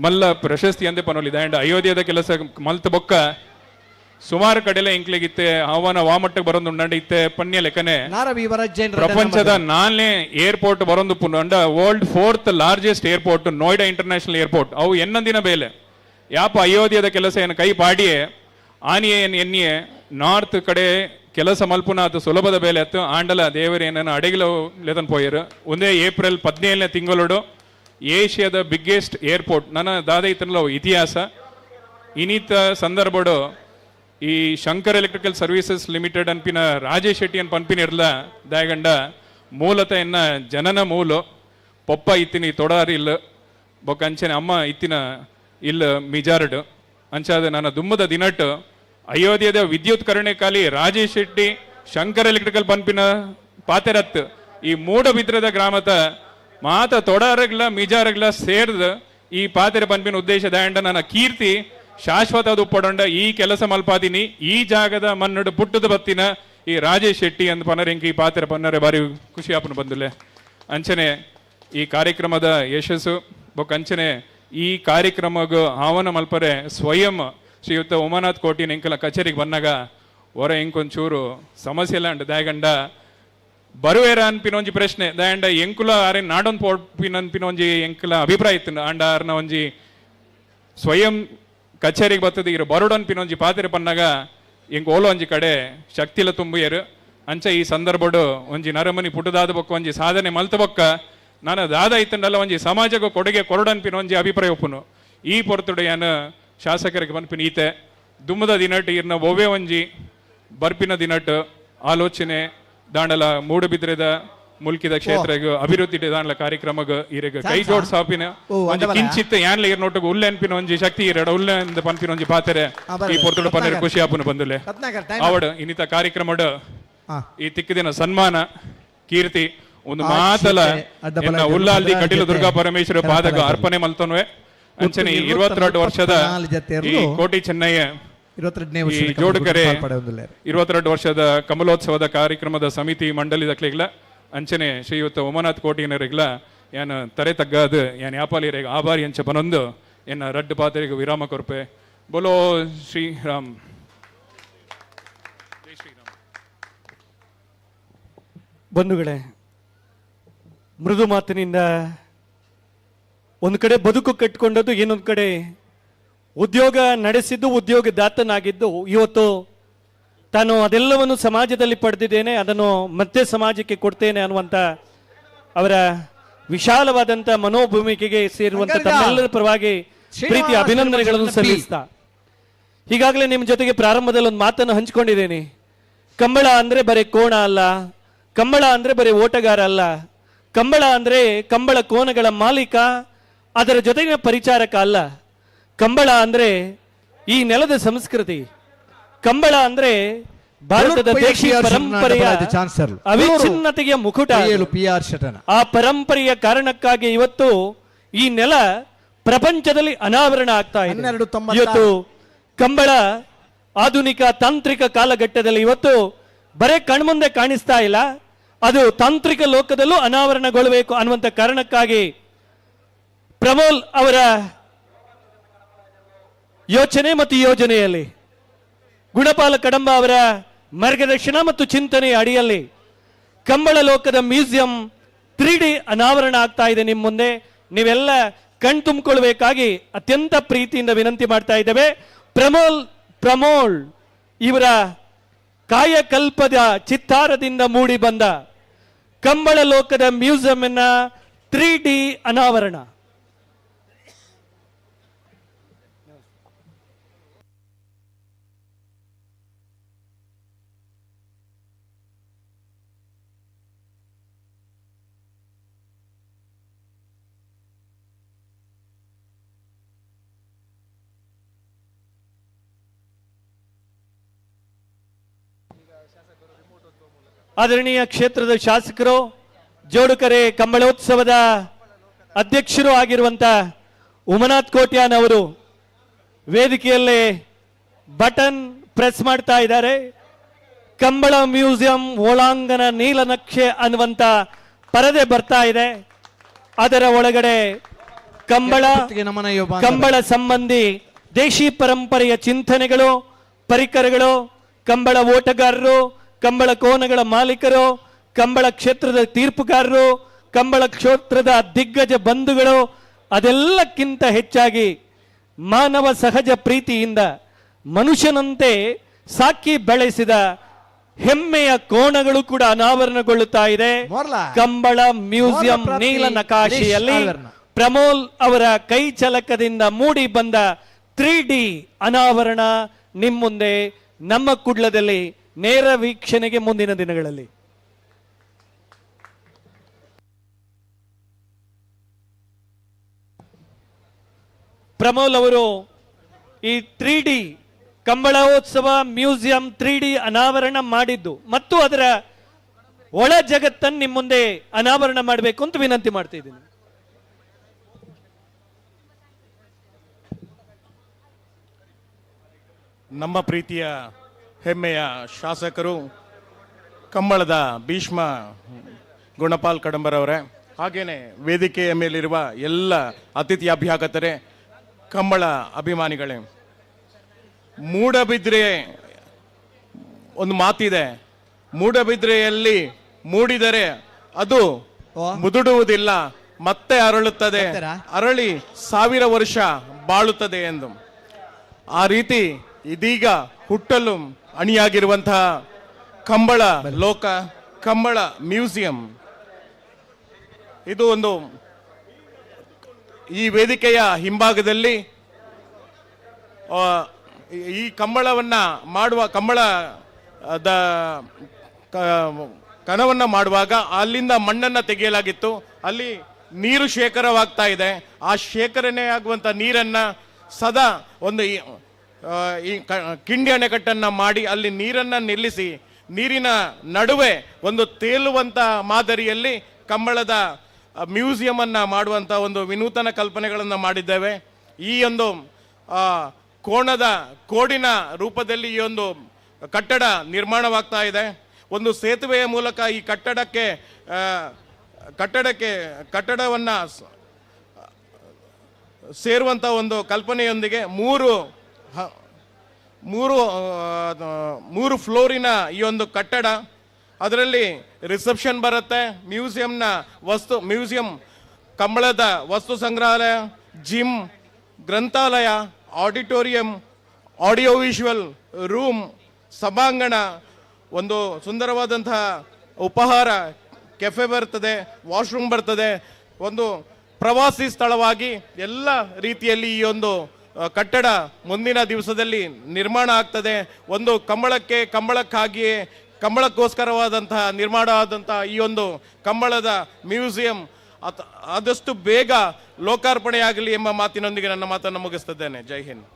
ಮಲ್ಲ ಪ್ರಶಸ್ತಿ ಅಂದೆ ಪನೋಲಿ ದಯಂಡ ಅಯೋಧ್ಯೆದ ಕೆಲಸ ಮಲ್ತ ಬೊಕ್ಕ ಸುಮಾರು ಕಡೆಲ್ಲ ಇಂಕ್ಲಿಗಿತ್ತೆ ಅವನ ವಾಮಟ್ಟಕ್ಕೆ ಬರೋದು ಉಂಡಂಡ ಇತ್ತೆ ಪಣ್ಯ ಲೆಕ್ಕನೆ ಪ್ರಪಂಚದ 4ನೇ ಏರ್ಪೋರ್ಟ್ ಬರೋದು ಪುಂಡ world 4th largest airport Noida international airport ಅವು ಎನ್ನಂದಿನ ಬೇಲೆ ಯಾಪ ಅಯೋಧ್ಯೆದ ಕೆಲಸ ಏನು ಕೈ ಪಾಡಿಯೇ ಆನಿಯೇ ಎನ್ನಿಯೇ ನಾರ್ತ್ ಕಡೆ ಕೆಲಸ ಮಲ್ಪುನ ಅದು ಸುಲಭದ ಬೇಲೆ ಅತ್ತು ಆಂಡಲ ದೇವರು ಏನನ್ನು ಅಡೆಗಿಲ ಲೆದನ್ ಪೋಯರು ಒಂದೇ ಏಪ್ರಿಲ್ 17ನೇ ತಿಂಗಳೋಡು ಏಷ್ಯಾದ ಬಿಗ್ಗೆಸ್ಟ್ ಏರ್ಪೋರ್ಟ್ ನನ್ನ ದಾದ ಇತ್ತನಲ್ಲ ಇತಿಹಾಸ ಇನ್ನಿತ ಸಂದರ್ಭಡು ಈ ಶಂಕರ್ ಎಲೆಕ್ಟ್ರಿಕಲ್ ಸರ್ವಿಸಸ್ ಲಿಮಿಟೆಡ್ ಅನ್ಪಿನ ರಾಜೇಶ್ ಶೆಟ್ಟಿ ಅನ್ ಪನ್ಪಿನ ಇರ್ಲ ದಯಗಂಡ ಮೂಲತಃ ಎನ್ನ ಜನನ ಮೂಲು ಪೊಪ್ಪ ಇತ್ತಿನ ತೊಡಾರಿ ಇಲ್ಲ ಬೊಕ್ಕ ಅಂಚನೆ ಅಮ್ಮ ಇತ್ತಿನ ಇಲ್ಲ ಮಿಜಾರ್ಡ್ ಅಂಚಾದ ನನ್ನ ದುಮ್ಮದ ದಿನಟ್ಟು ಅಯೋಧ್ಯೆದ ವಿದ್ಯುತ್ ಕರಣೆ ಕಾಲಿ ರಾಜೇಶ್ ಶೆಟ್ಟಿ ಶಂಕರ್ ಎಲೆಕ್ಟ್ರಿಕಲ್ ಪನ್ಪಿನ ಪಾತೆರತ್ ಈ ಮೂಡಬಿದ್ರದ ಗ್ರಾಮದ ಮಾತ ತೊಡಾರಗ್ಲ ಮಿಜಾರಗ್ಲ ಸೇರ್ದ ಈ ಪಾತೆರೆ ಪನ್ಪಿನ ಉದ್ದೇಶ ದಯಂಡ ನನ್ನ ಕೀರ್ತಿ ಶಾಶ್ವತ ಉಪ್ಪಡೊಂಡ ಈ ಕೆಲಸ ಮಲ್ಪಾದಿನಿ ಈ ಜಾಗದ ಮನ್ನಡು ಪುಟ್ಟದ ಬತ್ತಿನ ಈ ರಾಜೇಶ್ ಶೆಟ್ಟಿ ಅಂದ್ ಪನರೆಂಕಿ ಈ ಪಾತ್ರ ಪನ್ನರೆ ಬಾರಿ ಖುಷಿ ಆಪನ ಬಂದುಲೆ ಅಂಚನೆ ಈ ಕಾರ್ಯಕ್ರಮದ ಯಶಸ್ಸು ಬೊಕ್ಕ ಅಂಚನೆ ಈ ಕಾರ್ಯಕ್ರಮಗೂ ಆಹ್ವಾನ ಮಲ್ಪರೆ ಸ್ವಯಂ ಶ್ರೀಯುತ ಉಮಾನಾಥ್ ಕೋಟಿ ಎಂಕಲ ಕಚೇರಿಗೆ ಬಂದಾಗ ಹೊರ ಎಂಕೊಂಚೂರು ಸಮಸ್ಯೆ ಇಲ್ಲ ಅಂಡ್ ದಯಗಂಡ ಬರುವೇರ ಅನ್ಪಿನ ಒಂಜಿ ಪ್ರಶ್ನೆ ದಯಂಡ ಎಂಕುಲ ಆರೆ ನಾಡೊಂದು ಪೋಡ್ಪಿನ ಅನ್ಪಿನ ಒಂಜಿ ಎಂಕಲ ಅಭಿಪ್ರಾಯ ಇತ್ತು ಅಂಡ ಆರ್ನ ಒಂಜಿ ಸ್ವಯಂ ಕಚೇರಿಗೆ ಬರ್ತದೆ ಇರು ಬರೋಡು ಅನ್ಪಿನ ಒಂಜಿ ಪಾತ್ರೆ ಪನ್ನಾಗ ಎಂಕ್ ಓಲೋ ಒಂಜಿ ಕಡೆ ಶಕ್ತಿಲ ತುಂಬಿಯರು ಅಂಚ ಈ ಸಂದರ್ಭಡು ಒಂಜಿ ನರಮನಿ ಪುಟದಾದ ಬೊಕ್ಕ ಒಂಜಿ ಸಾಧನೆ ಮಲ್ತ ಬೊಕ್ಕ ನಾನು ದಾದ ಇತ್ತಂಡಲ್ಲ ಒಂಜಿ ಸಮಾಜಕ್ಕೆ ಕೊಡುಗೆ ಕೊರಡನ್ಪಿನ ಒಂಜಿ ಅಭಿಪ್ರಾಯ ಒಪ್ಪುನು ಈ ಪೊರ್ತುಡು ಏನು ಶಾಸಕರಿಗೆ ಪನ್ಪಿನ ಈತೆ ದುಮ್ಮದ ದಿನಟ್ಟು ಇರ್ನ ಒವ್ವೆ ಒಂಜಿ ಬರ್ಪಿನ ದಿನಟ್ಟು ಆಲೋಚನೆ ದಾಂಡಲ ಮೂಡಬಿದ್ರೆದ ಮುಲ್ಕಿದ ಕ್ಷೇತ್ರಗ ಅಭಿವೃದ್ಧಿ ದಾಂಡಲ ಕಾರ್ಯಕ್ರಮಗ ಇರೆಗ ಕೈ ಜೋಡ್ ಸಾಪಿನ ಒಂಜಿ ಕಿಂಚಿತ್ ಯಾನ್ಲ ಇರ್ ನೋಟಗ ಉಲ್ಲೆ ಅನ್ಪಿನ ಒಂಜಿ ಶಕ್ತಿ ಇರಡ ಉಲ್ಲೆ ಅಂದ ಪನ್ಪಿನ ಒಂಜಿ ಪಾತೆರೆ ಈ ಪೊರ್ತುಡು ಪನ್ನರೆ ಖುಷಿ ಆಪುನ ಬಂದುಲೆ ಅವಡ ಇನ್ನಿತ ಕಾರ್ಯಕ್ರಮಡ ಈ ತಿಕ್ಕದಿನ ಸನ್ಮಾನ ಕೀರ್ತಿ ಒಂದು ಮಾತಲ ಎನ್ನ ಉಲ್ಲಾಲ್ದಿ ಕಟೀಲ ದುರ್ಗಾ ಪರಮೇಶ್ವರ ಪಾದಗ ಅರ್ಪಣೆ ಮಲ್ತನ್ವೆ ಅಂಚನೆ 22 ವರ್ಷದ ಈ ಕೋಟಿ ಚೆನ್ನಯ್ಯ ಈ ಜೋಡುಕರೆ 22 ವರ್ಷದ ಕಮಲೋತ್ಸವದ ಕಾರ್ಯಕ್ರಮದ ಸಮಿತಿ ಮಂಡಳಿದಕ್ಲಿಗ್ಲ ಅಂಚನೆ ಶ್ರೀಯುತ ಉಮಾನಾಥ್ ಕೋಟಿನರಿಗ್ಲ ಏನ್ ತರೆ ತಗ್ಗಾದ ಏನ್ ಯಾಪಾಲಿಯರಿಗೆ ಆಭಾರಿ ಅಂಚ ಬನೊಂದು ಎನ್ನ ರಡ್ಡು ಪಾತ್ರೆಗೆ ವಿರಾಮ ಕೊರ್ಪೆ ಬೋಲೋ ಶ್ರೀರಾಮ್. ಬಂಧುಗಳೇ, ಮೃದು ಮಾತಿನಿಂದ ಒಂದು ಕಡೆ ಬದುಕು ಕಟ್ಟಿಕೊಂಡದ್ದು, ಇನ್ನೊಂದು ಕಡೆ ಉದ್ಯೋಗ ನಡೆಸಿದ್ದು, ಉದ್ಯೋಗದಾತನಾಗಿದ್ದು, ಇವತ್ತು ತಾನು ಅದೆಲ್ಲವನ್ನು ಸಮಾಜದಲ್ಲಿ ಪಡೆದಿದ್ದೇನೆ, ಅದನ್ನು ಮತ್ತೆ ಸಮಾಜಕ್ಕೆ ಕೊಡ್ತೇನೆ ಅನ್ನುವಂಥ ಅವರ ವಿಶಾಲವಾದಂಥ ಮನೋಭೂಮಿಕೆಗೆ ಸೇರುವಂಥ ತಮ್ಮೆಲ್ಲರ ಪರವಾಗಿ ಪ್ರೀತಿ ಅಭಿನಂದನೆಗಳನ್ನು ಸಲ್ಲಿಸ್ತಾ, ಈಗಾಗಲೇ ನಿಮ್ಮ ಜೊತೆಗೆ ಪ್ರಾರಂಭದಲ್ಲಿ ಒಂದು ಮಾತನ್ನು ಹಂಚಿಕೊಂಡಿದ್ದೇನೆ. ಕಂಬಳ ಅಂದರೆ ಬರೀ ಕೋಣ ಅಲ್ಲ, ಕಂಬಳ ಅಂದರೆ ಬರೀ ಓಟಗಾರ ಅಲ್ಲ, ಕಂಬಳ ಅಂದರೆ ಕಂಬಳ ಕೋನಗಳ ಮಾಲೀಕ, ಅದರ ಜೊತೆಗಿನ ಪರಿಚಾರಕ ಅಲ್ಲ. ಕಂಬಳ ಅಂದರೆ ಈ ನೆಲದ ಸಂಸ್ಕೃತಿ. ಕಂಬಳ ಅಂದರೆ ಭಾರತದ ದೇಶೀಯ ಪರಂಪರೆಯ ಅವಿಚ್ಛಿನ್ನತೆಯ ಮುಕುಟ. ಆ ಪರಂಪರೆಯ ಕಾರಣಕ್ಕಾಗಿ ಇವತ್ತು ಈ ನೆಲ ಪ್ರಪಂಚದಲ್ಲಿ ಅನಾವರಣ ಆಗ್ತಾ ಇದೆ. ಇವತ್ತು ಕಂಬಳ ಆಧುನಿಕ ತಾಂತ್ರಿಕ ಕಾಲಘಟ್ಟದಲ್ಲಿ ಇವತ್ತು ಬರೇ ಕಣ್ಮುಂದೆ ಕಾಣಿಸ್ತಾ ಇಲ್ಲ, ಅದು ತಾಂತ್ರಿಕ ಲೋಕದಲ್ಲೂ ಅನಾವರಣಗೊಳ್ಳಬೇಕು ಅನ್ನುವಂಥ ಕಾರಣಕ್ಕಾಗಿ ಪ್ರಮೋಲ್ ಅವರ ಯೋಚನೆ ಮತ್ತು ಯೋಜನೆಯಲ್ಲಿ, ಗುಣಪಾಲ ಕಡಂಬ ಅವರ ಮಾರ್ಗದರ್ಶನ ಮತ್ತು ಚಿಂತನೆಯ ಅಡಿಯಲ್ಲಿ ಕಂಬಳ ಲೋಕದ ಮ್ಯೂಸಿಯಂ 3D ಅನಾವರಣ ಆಗ್ತಾ ಇದೆ ನಿಮ್ಮ ಮುಂದೆ. ನೀವೆಲ್ಲ ಕಣ್ ತುಂಬಿಕೊಳ್ಬೇಕಾಗಿ ಅತ್ಯಂತ ಪ್ರೀತಿಯಿಂದ ವಿನಂತಿ ಮಾಡ್ತಾ ಇದ್ದೇವೆ. ಪ್ರಮೋಲ್ ಇವರ ಕಾಯಕಲ್ಪದ ಚಿತ್ತಾರದಿಂದ ಮೂಡಿ ಬಂದ ಕಂಬಳ ಲೋಕದ ಮ್ಯೂಸಿಯಂನ 3D ಅನಾವರಣ. ಆದರಣೀಯ ಕ್ಷೇತ್ರದ ಶಾಸಕರು, ಜೋಡುಕರೆ ಕಂಬಳೋತ್ಸವದ ಅಧ್ಯಕ್ಷರು ಆಗಿರುವಂತ ಉಮನಾಥ್ ಕೋಟ್ಯಾನ್ ಅವರು ವೇದಿಕೆಯಲ್ಲೇ ಬಟನ್ ಪ್ರೆಸ್ ಮಾಡ್ತಾ ಇದ್ದಾರೆ. ಕಂಬಳ ಮ್ಯೂಸಿಯಂ ಒಳಾಂಗಣ ನೀಲನಕ್ಷೆ ಅನ್ನುವಂತ ಪರದೆ ಬರ್ತಾ ಇದೆ. ಅದರ ಒಳಗಡೆ ಕಂಬಳ ಸಂಬಂಧಿ ದೇಶಿ ಪರಂಪರೆಯ ಚಿಂತನೆಗಳು, ಪರಿಕರಗಳು, ಕಂಬಳ ಓಟಗಾರರು, ಕಂಬಳ ಕೋನಗಳ ಮಾಲೀಕರು, ಕಂಬಳ ಕ್ಷೇತ್ರದ ತೀರ್ಪುಗಾರರು, ಕಂಬಳ ಕ್ಷೇತ್ರದ ದಿಗ್ಗಜ ಬಂಧುಗಳು, ಅದೆಲ್ಲಕ್ಕಿಂತ ಹೆಚ್ಚಾಗಿ ಮಾನವ ಸಹಜ ಪ್ರೀತಿಯಿಂದ ಮನುಷ್ಯನಂತೆ ಸಾಕಿ ಬೆಳೆಸಿದ ಹೆಮ್ಮೆಯ ಕೋಣಗಳು ಕೂಡ ಅನಾವರಣಗೊಳ್ಳುತ್ತಾ ಇದೆ. ಕಂಬಳ ಮ್ಯೂಸಿಯಂ ನೀಲ ನಕಾಶೆಯಲ್ಲಿ ಪ್ರಮೋಲ್ ಅವರ ಕೈ ಚಲಕದಿಂದ ಮೂಡಿ ಬಂದ 3D ಅನಾವರಣ ನಿಮ್ಮ ಮುಂದೆ ನಮ್ಮ ಕುಡ್ಲದಲ್ಲಿ ನೇರ ವೀಕ್ಷಣೆಗೆ ಮುಂದಿನ ದಿನಗಳಲ್ಲಿ. ಪ್ರಮೋಲ್ ಅವರು ಈ 3D ಕಂಬಳೋತ್ಸವ ಮ್ಯೂಸಿಯಂ 3D ಅನಾವರಣ ಮಾಡಿದ್ದು ಮತ್ತು ಅದರ ಒಳ ಜಗತ್ತನ್ನು ನಿಮ್ಮ ಮುಂದೆ ಅನಾವರಣ ಮಾಡಬೇಕು ಅಂತ ವಿನಂತಿ ಮಾಡ್ತಾ ಇದ್ದೀನಿ. ನಮ್ಮ ಪ್ರೀತಿಯ ಹೆಮ್ಮೆಯ ಶಾಸಕರು, ಕಂಬಳದ ಭೀಷ್ಮ ಗುಣಪಾಲ್ ಕಡಂಬರವರೇ, ಹಾಗೇನೆ ವೇದಿಕೆಯ ಮೇಲಿರುವ ಎಲ್ಲ ಅತಿಥಿ ಅಭ್ಯಾಗತರೇ, ಕಂಬಳ ಅಭಿಮಾನಿಗಳೇ, ಮೂಡಬಿದ್ರೆ ಒಂದು ಮಾತಿದೆ, ಮೂಡಬಿದ್ರೆಯಲ್ಲಿ ಮೂಡಿದರೆ ಅದು ಮುದುಡುವುದಿಲ್ಲ, ಮತ್ತೆ ಅರಳುತ್ತದೆ, ಅರಳಿ 1000 ವರ್ಷ ಬಾಳುತ್ತದೆ ಎಂದು. ಆ ರೀತಿ ಇದೀಗ ಹುಟ್ಟಲು ಅಣಿಯಾಗಿರುವಂತಹ ಕಂಬಳ ಲೋಕ, ಕಂಬಳ ಮ್ಯೂಸಿಯಂ, ಇದು ಒಂದು ಈ ವೇದಿಕೆಯ ಹಿಂಭಾಗದಲ್ಲಿ ಈ ಕಂಬಳವನ್ನ ಮಾಡುವ ಕಂಬಳದ ಕಣವನ್ನ ಮಾಡುವಾಗ ಅಲ್ಲಿಂದ ಮಣ್ಣನ್ನ ತೆಗೆಯಲಾಗಿತ್ತು. ಅಲ್ಲಿ ನೀರು ಶೇಖರವಾಗ್ತಾ ಇದೆ. ಆ ಶೇಖರಣೆ ಆಗುವಂತ ನೀರನ್ನ ಸದಾ ಒಂದು ಈ ಕಿಂಡಿ ಅಣೆಕಟ್ಟನ್ನ ಮಾಡಿ ಅಲ್ಲಿ ನೀರನ್ನ ನಿಲ್ಲಿಸಿ ನೀರಿನ ನಡುವೆ ಒಂದು ತೇಲುವಂತ ಮಾದರಿಯಲ್ಲಿ ಕಂಬಳದ ಮ್ಯೂಸಿಯಂ ಅನ್ನ ಮಾಡುವಂತ ಒಂದು ವಿನೂತನ ಕಲ್ಪನೆಗಳನ್ನು ಮಾಡಿದ್ದೇವೆ. ಈ ಒಂದು ಕೋಡಿನ ರೂಪದಲ್ಲಿ ಈ ಒಂದು ಕಟ್ಟಡ ನಿರ್ಮಾಣವಾಗ್ತಾ ಇದೆ. ಒಂದು ಸೇತುವೆಯ ಮೂಲಕ ಈ ಕಟ್ಟಡವನ್ನ ಸೇರುವಂತ ಒಂದು ಕಲ್ಪನೆಯೊಂದಿಗೆ ಮೂರು ಫ್ಲೋರಿನ ಈ ಒಂದು ಕಟ್ಟಡ ಅದರಲ್ಲಿ ರಿಸೆಪ್ಷನ್ ಬರುತ್ತೆ, ಮ್ಯೂಸಿಯಂ ಕಂಬಳದ ವಸ್ತು ಸಂಗ್ರಹಾಲಯ, ಜಿಮ್, ಗ್ರಂಥಾಲಯ, ಆಡಿಟೋರಿಯಂ, ಆಡಿಯೋ ವಿಷುವಲ್ ರೂಮ್, ಸಭಾಂಗಣ, ಒಂದು ಸುಂದರವಾದಂತಹ ಉಪಹಾರ ಕೆಫೆ ಬರ್ತದೆ, ವಾಶ್ರೂಮ್ ಬರ್ತದೆ. ಒಂದು ಪ್ರವಾಸಿ ಸ್ಥಳವಾಗಿ ಎಲ್ಲ ರೀತಿಯಲ್ಲಿ ಈ ಒಂದು ಕಟ್ಟಡ ಮುಂದಿನ ದಿವಸದಲ್ಲಿ ನಿರ್ಮಾಣ ಆಗ್ತದೆ. ಒಂದು ಕಂಬಳಕ್ಕಾಗಿಯೇ ಕಂಬಳಕ್ಕೋಸ್ಕರವಾದಂತಹ ನಿರ್ಮಾಣ ಆದಂತಹ ಈ ಒಂದು ಕಂಬಳದ ಮ್ಯೂಸಿಯಂ ಆದಷ್ಟು ಬೇಗ ಲೋಕಾರ್ಪಣೆಯಾಗಲಿ ಎಂಬ ಮಾತಿನೊಂದಿಗೆ ನನ್ನ ಮಾತನ್ನು ಮುಗಿಸ್ತಿದ್ದೇನೆ. ಜೈ ಹಿಂದ್.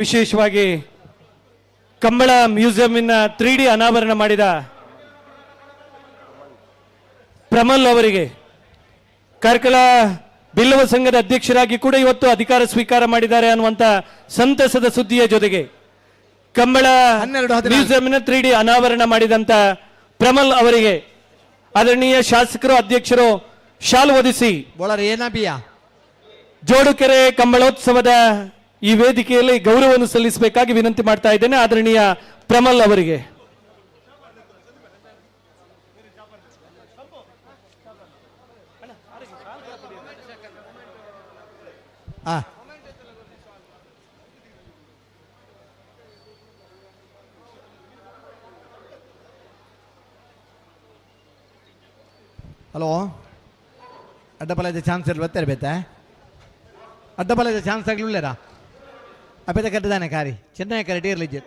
ವಿಶೇಷವಾಗಿ ಕಂಬಳ ಮ್ಯೂಸಿಯಂನ 3D ಅನಾವರಣ ಮಾಡಿದ ಪ್ರಮಲ್ ಅವರಿಗೆ ಕಾರ್ಕಳ ಬಿಲ್ಲವ ಸಂಘದ ಅಧ್ಯಕ್ಷರಾಗಿ ಕೂಡ ಇವತ್ತು ಅಧಿಕಾರ ಸ್ವೀಕಾರ ಮಾಡಿದ್ದಾರೆ ಅನ್ನುವಂತ ಸಂತಸದ ಸುದ್ದಿಯ ಜೊತೆಗೆ ಕಂಬಳ ಮ್ಯೂಸಿಯಂನ 3D ಅನಾವರಣ ಮಾಡಿದಂತ ಪ್ರಮಲ್ ಅವರಿಗೆ ಆದರಣೀಯ ಶಾಸಕರು ಅಧ್ಯಕ್ಷರು ಶಾಲು ಹೊದಿಸಿ ಜೋಡುಕೆರೆ ಕಂಬಳೋತ್ಸವದ ಈ ವೇದಿಕೆಯಲ್ಲಿ ಗೌರವವನ್ನು ಸಲ್ಲಿಸಬೇಕಾಗಿ ವಿನಂತಿ ಮಾಡ್ತಾ ಇದ್ದೇನೆ ಆದರಣೀಯ ಪ್ರಮಲ್ ಅವರಿಗೆ. ಹಲೋ, ಅಡ್ಡಪಲದ ಚಾನ್ಸ್ ಇರ್ಲಿ ಬರ್ತಾ ಅಡ್ಡಪಲದ ಚಾನ್ಸ್ ಆಗಲಿಲ್ಲರಾ ಅಪೇತ ಕಟ್ಟಿದ್ದಾನೆ ಕಾರಿ ಚೆನ್ನೈ ಕರೆಕ್ಟ್ ಇರಲಿಜ್ಜೆ.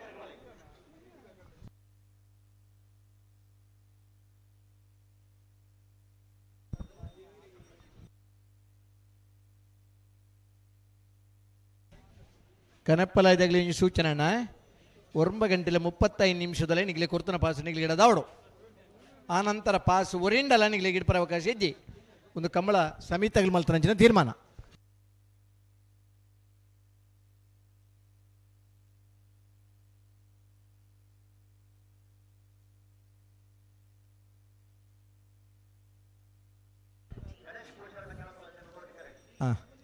ಕನಪ್ಪಲಾಯ್ದಾಗಲಿ ಸೂಚನೆ 9 ಗಂಟೆ 35 ನಿಮಿಷದಲ್ಲೇ ನಿಗಲಿ ಕೊರ್ತನ ಪಾಸ್ ನಿಗಲಿ ಇಡದಾವಡು. ಆ ನಂತರ ಪಾಸ್ ಒರಿಂಡಲ್ಲ ನಿಗಲಿ ಗಿಡಪರ ಅವಕಾಶ ಇಜ್ಜಿ ಒಂದು ಕಂಬಳ ಸಮಿತಿಗಳು ಮಲ್ತರಂಚಿನ ತೀರ್ಮಾನ.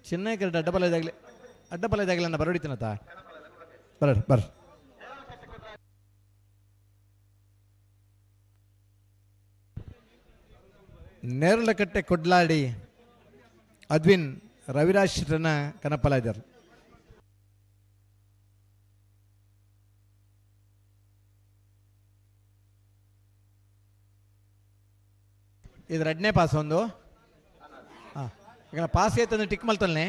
ಚೆನ್ನೈ ಕರೆಕ್ಟ್ ಅಡ್ಡಪಲದಾಗಲಿ ಅನ್ನ ಬರೋಡಿತನತ ಬರ್ರಿ. ನೇರಳಕಟ್ಟೆ ಕೊಡ್ಲಾಡಿ ಅದ್ವಿನ್ ರವಿರಾಜ್ ಶೆಟ್ಟರನ್ನ ಕನಪಲಾಯ್ದರು. ಇದು 2ನೇ ಪಾಸ್ ಒಂದು ಈಗ ಪಾಸ್ ಆಯ್ತಂದ್ರೆ ಟಿಕ್ ಮಲ್ತಲ್ನೇ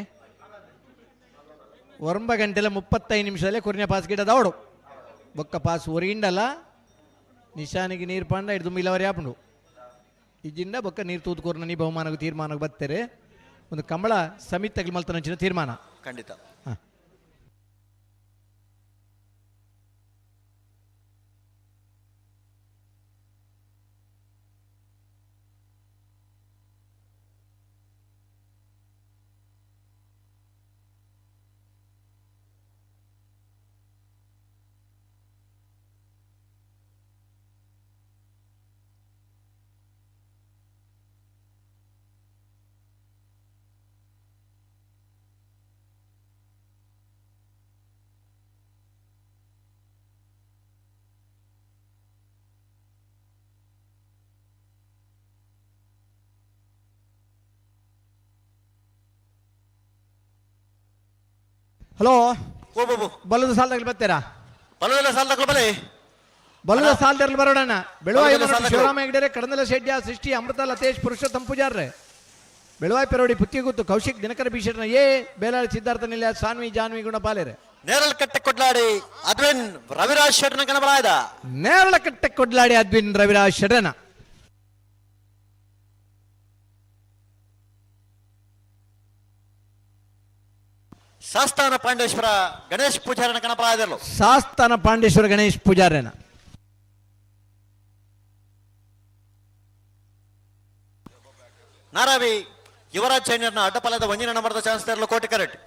9 ಗಂಟೆ 35 ನಿಮಿಷದಲ್ಲೇ ಕೊರಿನ ಪಾಸ್ ಗಿಡದವಡು ಬೊಕ್ಕ ಪಾಸ್ ಒರಿಂಡಲ್ಲ ನಿಶಾನಿಗೆ ನೀರು ಪಂಡ ಹಿಡಿದು ಇಲ್ಲವರಿ ಆಪುಂಡು ಇಜ್ಜಿಂದ ಬೊಕ್ಕ ನೀರು ತೂತ್ಕೋರ್ನ ನೀ ಬಹುಮಾನಕ್ಕೆ ತೀರ್ಮಾನಕ್ಕೆ ಬರ್ತಾರೆ. ಒಂದು ಕಂಬಳ ಸಮಿತಿ ಮಲ್ತನಂಚಿನ ತೀರ್ಮಾನ ಖಂಡಿತ. ಹಲೋ, ಬಲ್ಲದ ಸಾಲದಲ್ಲಿ ಬರ್ತೀರಾ? ಬಲ್ಲದ ಸಾಲದಲ್ಲಿ ಬರೋಣ. ಬೆಳವಾಯಿ ಶಿವರಾಮ ಹೆಗ್ಡೆ, ಕಡನಲ ಶೆಡ್ಯ, ಸೃಷ್ಟಿ, ಅಮೃತ, ಲತೇಶ್, ಪುರುಷೋತ್ತಮ್ ಪೂಜಾರ್ರೆ, ಬೆಳವಾಯಿ ಪೆರೋಡಿ, ಪುತ್ತಿಗುತ್ತು, ಕೌಶಿಕ್, ದಿನಕರ ಭೀಷಣ, ಬೇಲಾಳಿ, ಸಿದ್ಧಾರ್ಥ ನಿಲಯ, ಸಾನ್ವಿ, ಜಾನ್ವಿ, ಗುಣಪಾಲೇರೆ, ನೇರಳಕಟ್ಟೆ ಕೊಡ್ಲಾಡಿ ಅದ್ವಿನ್ ರವಿರಾಜ್ ಶೆಟ್ಟನ ಕನಬಲಾಯ್ದ. ನೇರಳಕಟ್ಟೆ ಕೊಡ್ಲಾಡಿ ಅದ್ವಿನ್ ರವಿರಾಜ್ ಶೆಟ್ಟನ ಸಾಸ್ತಾನ ಪಾಂಡೇಶ್ವರ ಗಣೇಶ್ ಪೂಜಾರನ ಕನಪಲಾಯ್ದಲು. ಸಾಸ್ತಾನ ಪಾಂಡೇಶ್ವರ ಗಣೇಶ್ ಪೂಜಾರನ ನಾರಾವಿ ಯುವರಾಜ್ ಚೈನರ್ನ ಅಡ್ಡಪಲದ ಒಂಜಿನ ನಂಬರ್ದ ಚಾನ್ಸ್ ತೆರಲು ಕೋಟಿ ಕರೆಕ್ಟ್.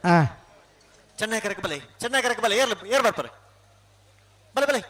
ಚೆನ್ನೈ ಕರೆಕ್ ಬಲೆ ಏರ್ ಬರ್ತಾರೆ ಬಲೆ